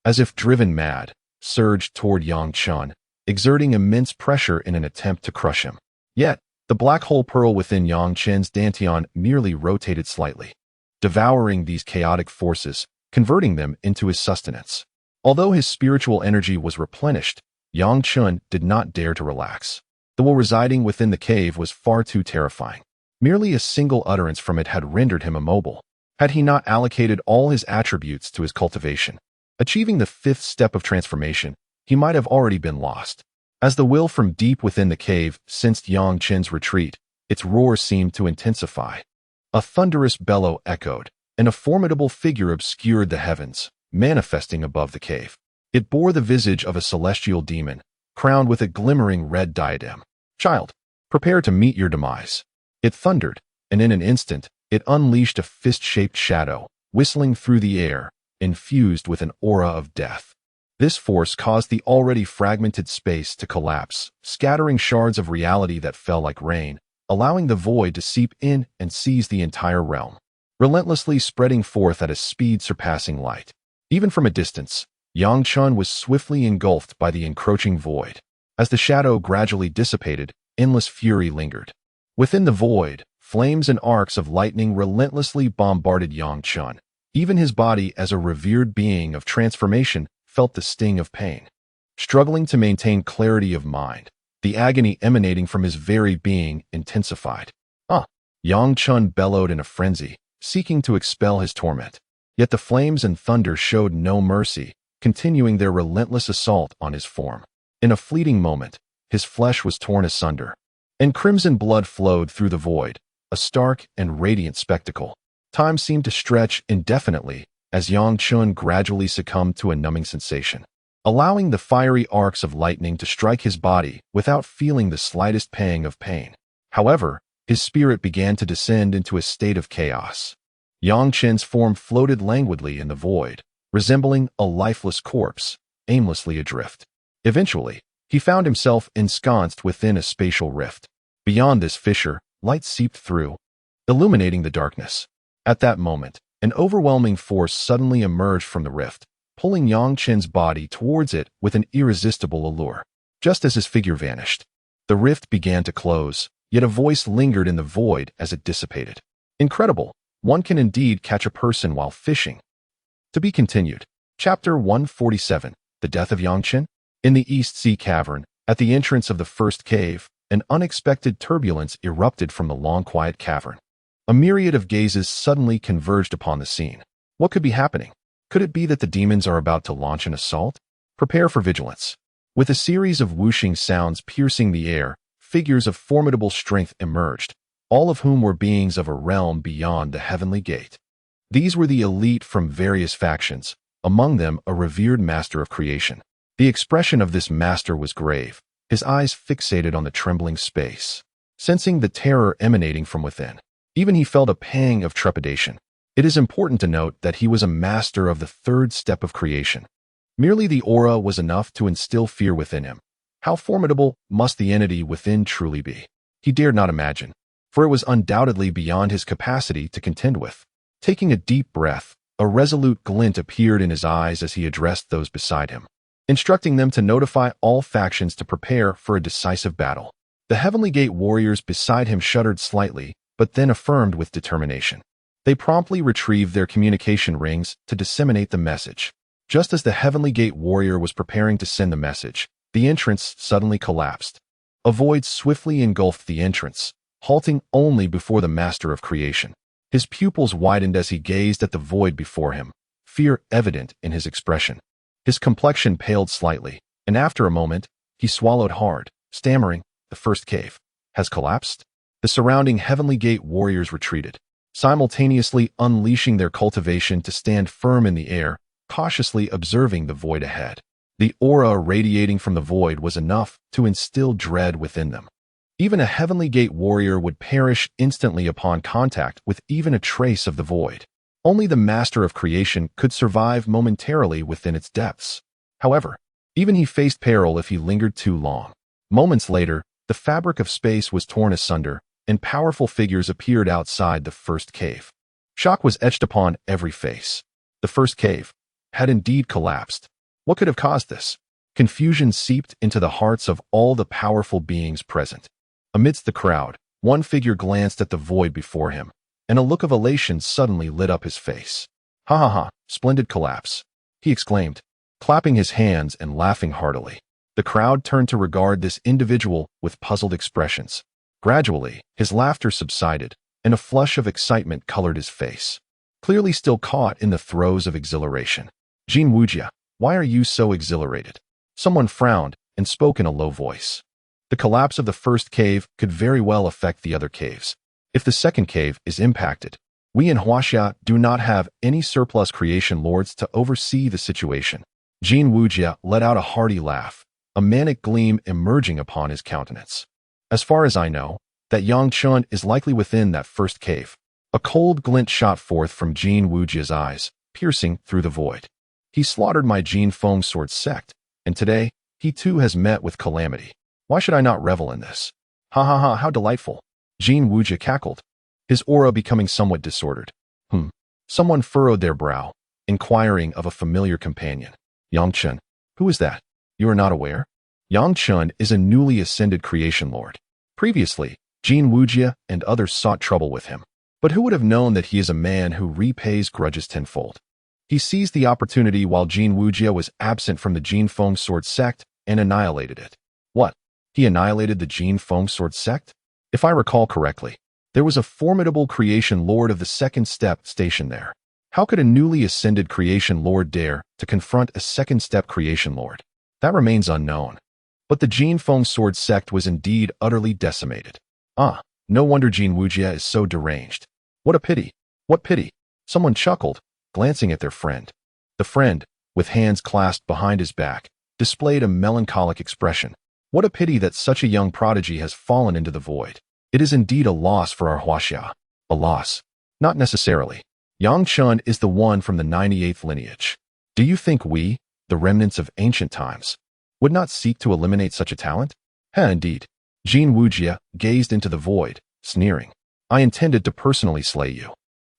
[SPEAKER 1] as if driven mad, surged toward Yang Chen, exerting immense pressure in an attempt to crush him. Yet, the black hole pearl within Yang Chen's dantian merely rotated slightly, devouring these chaotic forces, converting them into his sustenance. Although his spiritual energy was replenished, Yang Chen did not dare to relax. The will residing within the cave was far too terrifying. Merely a single utterance from it had rendered him immobile, had he not allocated all his attributes to his cultivation. Achieving the fifth step of transformation, he might have already been lost. As the will from deep within the cave sensed Yang Chen's retreat, its roar seemed to intensify. A thunderous bellow echoed, and a formidable figure obscured the heavens, manifesting above the cave. It bore the visage of a celestial demon, crowned with a glimmering red diadem. "Child, prepare to meet your demise." It thundered, and in an instant, it unleashed a fist-shaped shadow, whistling through the air, infused with an aura of death. This force caused the already fragmented space to collapse, scattering shards of reality that fell like rain, allowing the void to seep in and seize the entire realm, relentlessly spreading forth at a speed surpassing light. Even from a distance, Yang Chen was swiftly engulfed by the encroaching void. As the shadow gradually dissipated, endless fury lingered. Within the void, flames and arcs of lightning relentlessly bombarded Yang Chen. Even his body, as a revered being of transformation, felt the sting of pain. Struggling to maintain clarity of mind, the agony emanating from his very being intensified. Yang Chen bellowed in a frenzy, seeking to expel his torment. Yet the flames and thunder showed no mercy, continuing their relentless assault on his form. In a fleeting moment, his flesh was torn asunder, and crimson blood flowed through the void, a stark and radiant spectacle. Time seemed to stretch indefinitely as Yang Chen gradually succumbed to a numbing sensation, allowing the fiery arcs of lightning to strike his body without feeling the slightest pang of pain. However, his spirit began to descend into a state of chaos. Yang Chen's form floated languidly in the void, resembling a lifeless corpse, aimlessly adrift. Eventually, he found himself ensconced within a spatial rift. Beyond this fissure, light seeped through, illuminating the darkness. At that moment, an overwhelming force suddenly emerged from the rift, pulling Yang Chen's body towards it with an irresistible allure. Just as his figure vanished, the rift began to close, yet a voice lingered in the void as it dissipated. "Incredible! One can indeed catch a person while fishing." To be continued. Chapter 147. The Death of Yang Chen. In the East Sea Cavern, at the entrance of the first cave, an unexpected turbulence erupted from the long quiet cavern. A myriad of gazes suddenly converged upon the scene. What could be happening? Could it be that the demons are about to launch an assault? Prepare for vigilance. With a series of whooshing sounds piercing the air, figures of formidable strength emerged, all of whom were beings of a realm beyond the heavenly gate. These were the elite from various factions, among them a revered master of creation. The expression of this master was grave, his eyes fixated on the trembling space. Sensing the terror emanating from within, even he felt a pang of trepidation. It is important to note that he was a master of the third step of creation. Merely the aura was enough to instill fear within him. How formidable must the entity within truly be? He dared not imagine, for it was undoubtedly beyond his capacity to contend with. Taking a deep breath, a resolute glint appeared in his eyes as he addressed those beside him, instructing them to notify all factions to prepare for a decisive battle. The Heavenly Gate warriors beside him shuddered slightly, but then affirmed with determination. They promptly retrieved their communication rings to disseminate the message. Just as the Heavenly Gate warrior was preparing to send the message, the entrance suddenly collapsed. A void swiftly engulfed the entrance, halting only before the Master of Creation. His pupils widened as he gazed at the void before him, fear evident in his expression. His complexion paled slightly, and after a moment, he swallowed hard, stammering, "The first cave has collapsed." The surrounding Heavenly Gate warriors retreated, simultaneously unleashing their cultivation to stand firm in the air, cautiously observing the void ahead. The aura radiating from the void was enough to instill dread within them. Even a Heavenly Gate warrior would perish instantly upon contact with even a trace of the void. Only the Master of Creation could survive momentarily within its depths. However, even he faced peril if he lingered too long. Moments later, the fabric of space was torn asunder, and powerful figures appeared outside the first cave. Shock was etched upon every face. The first cave had indeed collapsed. What could have caused this? Confusion seeped into the hearts of all the powerful beings present. Amidst the crowd, one figure glanced at the void before him, and a look of elation suddenly lit up his face. "Ha ha ha, splendid collapse," he exclaimed, clapping his hands and laughing heartily. The crowd turned to regard this individual with puzzled expressions. Gradually, his laughter subsided, and a flush of excitement colored his face. Clearly still caught in the throes of exhilaration. "Jin Wujia, why are you so exhilarated?" Someone frowned and spoke in a low voice. The collapse of the first cave could very well affect the other caves. If the second cave is impacted, we in Huaxia do not have any surplus creation lords to oversee the situation. Jin Wujia let out a hearty laugh, a manic gleam emerging upon his countenance. "As far as I know, that Yang Chen is likely within that first cave." A cold glint shot forth from Jin Wujia's eyes, piercing through the void. "He slaughtered my Jin Feng sword sect, and today, he too has met with calamity. Why should I not revel in this?" "Ha ha ha, how delightful," Jin Wujia cackled, his aura becoming somewhat disordered. Someone furrowed their brow, inquiring of a familiar companion. "Yang Chen, who is that? You are not aware?" Yang Chen is a newly ascended creation lord. Previously, Jin Wujia and others sought trouble with him. But who would have known that he is a man who repays grudges tenfold? He seized the opportunity while Jin Wujia was absent from the Jin Feng sword sect and annihilated it. What? He annihilated the Jin Feng sword sect? If I recall correctly, there was a formidable creation lord of the second step stationed there. How could a newly ascended creation lord dare to confront a second step creation lord? That remains unknown. But the Jin Feng sword sect was indeed utterly decimated. No wonder Jin Wujia is so deranged. What a pity. What pity. Someone chuckled, glancing at their friend. The friend, with hands clasped behind his back, displayed a melancholic expression. What a pity that such a young prodigy has fallen into the void. It is indeed a loss for our Huaxia. A loss. Not necessarily. Yang Chen is the one from the 98th lineage. Do you think we, the remnants of ancient times, would not seek to eliminate such a talent? Indeed. Jin Wujia gazed into the void, sneering. "I intended to personally slay you.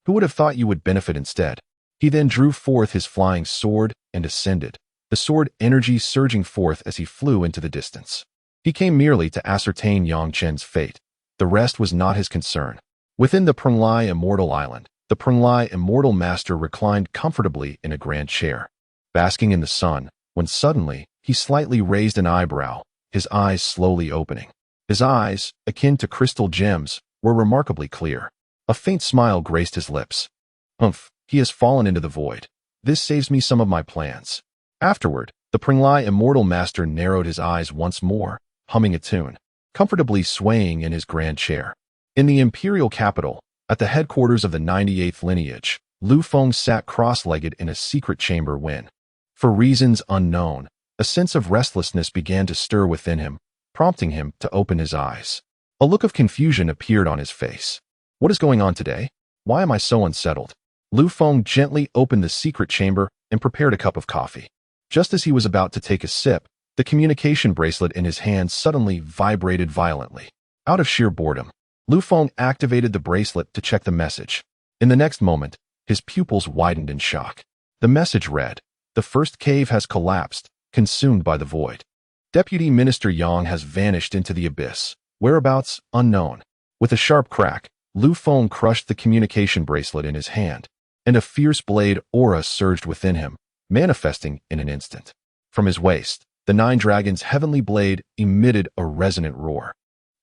[SPEAKER 1] Who would have thought you would benefit instead?" He then drew forth his flying sword and ascended, the sword energy surging forth as he flew into the distance. He came merely to ascertain Yang Chen's fate. The rest was not his concern. Within the Prenglai Immortal Island, the Prenglai Immortal Master reclined comfortably in a grand chair, basking in the sun, when suddenly he slightly raised an eyebrow, his eyes slowly opening. His eyes, akin to crystal gems, were remarkably clear. A faint smile graced his lips. He has fallen into the void. This saves me some of my plans." Afterward, the Prenglai Immortal Master narrowed his eyes once more, humming a tune, comfortably swaying in his grand chair. In the imperial capital, at the headquarters of the 98th lineage, Lu Feng sat cross-legged in a secret chamber when, for reasons unknown, a sense of restlessness began to stir within him, prompting him to open his eyes. A look of confusion appeared on his face. "What is going on today? Why am I so unsettled?" Lu Feng gently opened the secret chamber and prepared a cup of coffee. Just as he was about to take a sip, the communication bracelet in his hand suddenly vibrated violently. Out of sheer boredom, Lu Feng activated the bracelet to check the message. In the next moment, his pupils widened in shock. The message read, "The first cave has collapsed, consumed by the void. Deputy Minister Yang has vanished into the abyss, whereabouts unknown." With a sharp crack, Lu Feng crushed the communication bracelet in his hand, and a fierce blade aura surged within him, manifesting in an instant. From his waist, the Nine Dragons' heavenly blade emitted a resonant roar.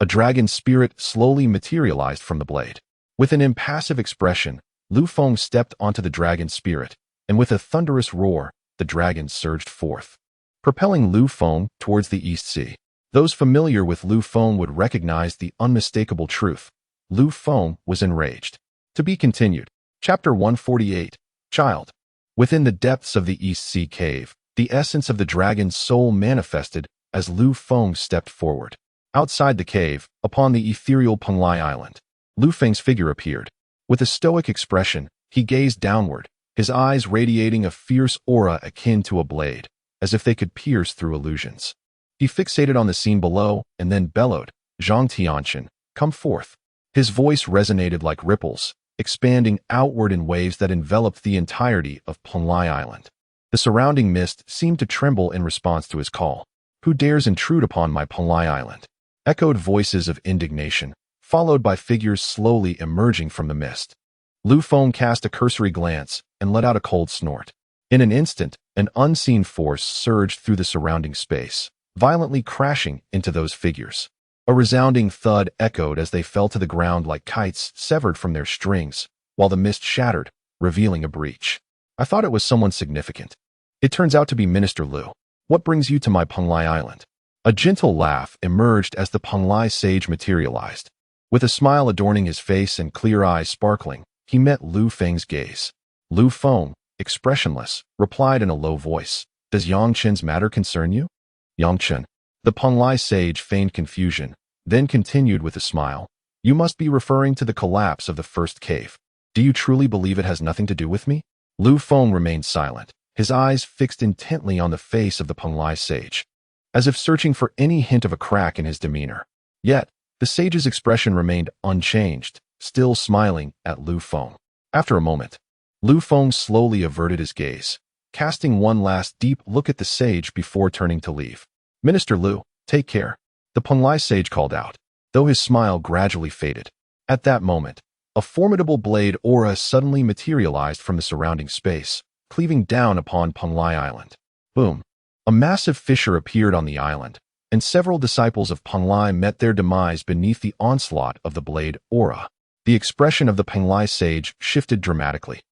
[SPEAKER 1] A dragon spirit slowly materialized from the blade. With an impassive expression, Lu Feng stepped onto the dragon spirit, and with a thunderous roar, the dragon surged forth, propelling Lu Feng towards the East Sea. Those familiar with Lu Feng would recognize the unmistakable truth. Lu Feng was enraged. To be continued. Chapter 148. Child. Within the depths of the East Sea Cave, the essence of the dragon's soul manifested as Lu Feng stepped forward. Outside the cave, upon the ethereal Penglai Island, Lu Feng's figure appeared. With a stoic expression, he gazed downward, his eyes radiating a fierce aura akin to a blade, as if they could pierce through illusions. He fixated on the scene below and then bellowed, "Zhang Tianchen, come forth." His voice resonated like ripples, expanding outward in waves that enveloped the entirety of Penglai Island. The surrounding mist seemed to tremble in response to his call. "Who dares intrude upon my Penglai Island?" Echoed voices of indignation, followed by figures slowly emerging from the mist. Lu Feng cast a cursory glance and let out a cold snort. In an instant, an unseen force surged through the surrounding space, violently crashing into those figures. A resounding thud echoed as they fell to the ground like kites severed from their strings, while the mist shattered, revealing a breach. "I thought it was someone significant. It turns out to be Minister Lu. What brings you to my Penglai Island?" A gentle laugh emerged as the Penglai sage materialized. With a smile adorning his face and clear eyes sparkling, he met Lu Feng's gaze. Lu Feng, expressionless, replied in a low voice, "Does Yang Chen's matter concern you?" "Yang Chen." The Penglai sage feigned confusion, then continued with a smile. "You must be referring to the collapse of the first cave. Do you truly believe it has nothing to do with me?" Lu Feng remained silent, his eyes fixed intently on the face of the Penglai sage, as if searching for any hint of a crack in his demeanor. Yet, the sage's expression remained unchanged, still smiling at Lu Feng. After a moment, Lu Feng slowly averted his gaze, casting one last deep look at the sage before turning to leave. "Minister Lu, take care," the Penglai sage called out, though his smile gradually faded. At that moment, a formidable blade aura suddenly materialized from the surrounding space, cleaving down upon Penglai Island. Boom! A massive fissure appeared on the island, and several disciples of Penglai met their demise beneath the onslaught of the blade aura. The expression of the Penglai sage shifted dramatically.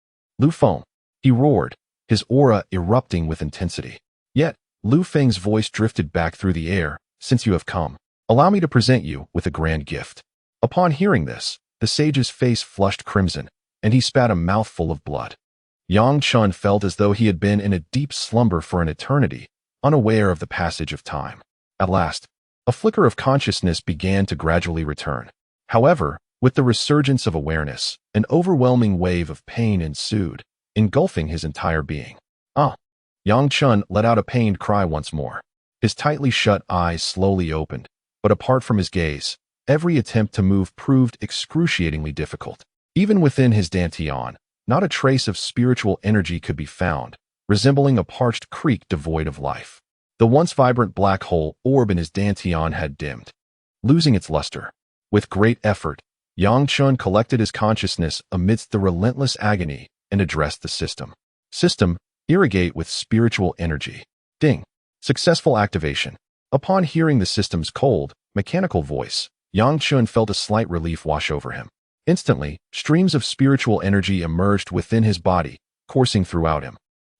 [SPEAKER 1] "Lu Feng," he roared, his aura erupting with intensity. Yet, Lu Feng's voice drifted back through the air. "Since you have come, allow me to present you with a grand gift." Upon hearing this, the sage's face flushed crimson, and he spat a mouthful of blood. Yang Chen felt as though he had been in a deep slumber for an eternity, unaware of the passage of time. At last, a flicker of consciousness began to gradually return. However, with the resurgence of awareness, an overwhelming wave of pain ensued, engulfing his entire being. "Ah!" Yang Chen let out a pained cry once more. His tightly shut eyes slowly opened, but apart from his gaze, every attempt to move proved excruciatingly difficult. Even within his dantian, not a trace of spiritual energy could be found, resembling a parched creek devoid of life. The once vibrant black hole orb in his dantian had dimmed, losing its luster. With great effort, Yang Chen collected his consciousness amidst the relentless agony and addressed the system. "System, irrigate with spiritual energy." Ding. Successful activation. Upon hearing the system's cold, mechanical voice, Yang Chen felt a slight relief wash over him. Instantly, streams of spiritual energy emerged within his body, coursing throughout him.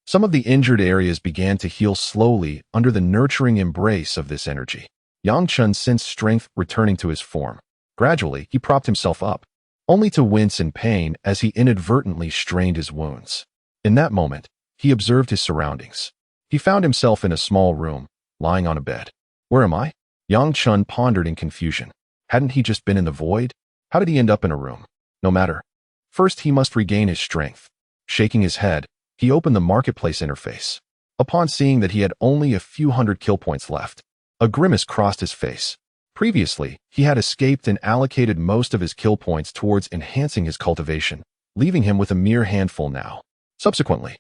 [SPEAKER 1] Some of the injured areas began to heal slowly under the nurturing embrace of this energy. Yang Chen sensed strength returning to his form. Gradually, he propped himself up, only to wince in pain as he inadvertently strained his wounds. In that moment, he observed his surroundings. He found himself in a small room, lying on a bed. "Where am I?" Yang Chen pondered in confusion. Hadn't he just been in the void? How did he end up in a room? No matter. First, he must regain his strength. Shaking his head, he opened the marketplace interface. Upon seeing that he had only a few hundred kill points left, a grimace crossed his face. Previously, he had escaped and allocated most of his kill points towards enhancing his cultivation, leaving him with a mere handful now. Subsequently,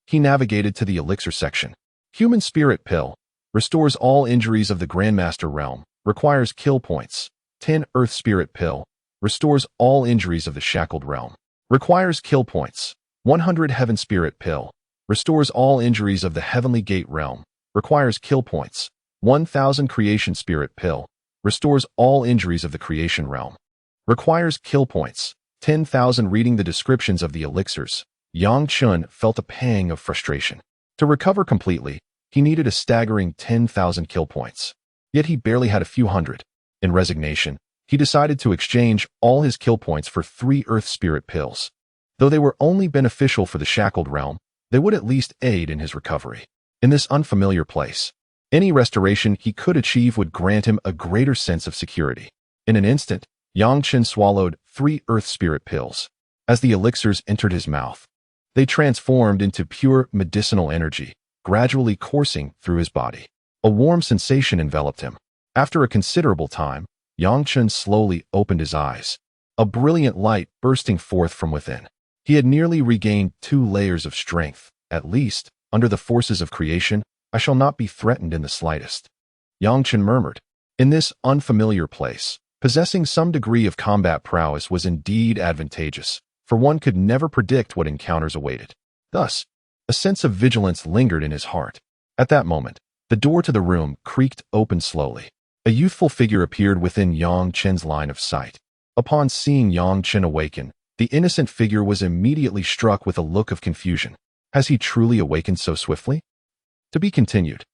[SPEAKER 1] he navigated to the elixir section. Human Spirit Pill. Restores all injuries of the Grandmaster realm. Requires kill points. 10 Earth Spirit Pill. Restores all injuries of the Shackled realm. Requires kill points. 100 Heaven Spirit Pill. Restores all injuries of the Heavenly Gate realm. Requires kill points. 1000 Creation Spirit Pill. Restores all injuries of the Creation realm. Requires kill points. 10,000 Reading the descriptions of the elixirs, Yang Chen felt a pang of frustration. To recover completely, he needed a staggering 10,000 kill points. yet he barely had a few hundred. In resignation, he decided to exchange all his kill points for 3 Earth Spirit pills. Though they were only beneficial for the shackled realm, they would at least aid in his recovery. In this unfamiliar place, any restoration he could achieve would grant him a greater sense of security. In an instant, Chen swallowed 3 Earth Spirit pills. As the elixirs entered his mouth, they transformed into pure medicinal energy, gradually coursing through his body. A warm sensation enveloped him. After a considerable time, Chen slowly opened his eyes, a brilliant light bursting forth from within. He had nearly regained 2 layers of strength. At least, under the forces of creation, I shall not be threatened in the slightest. Chen murmured. In this unfamiliar place, possessing some degree of combat prowess was indeed advantageous, for one could never predict what encounters awaited. Thus, a sense of vigilance lingered in his heart. At that moment, the door to the room creaked open slowly. A youthful figure appeared within Chen's line of sight. Upon seeing Chen awaken, the innocent figure was immediately struck with a look of confusion. Has he truly awakened so swiftly? To be continued.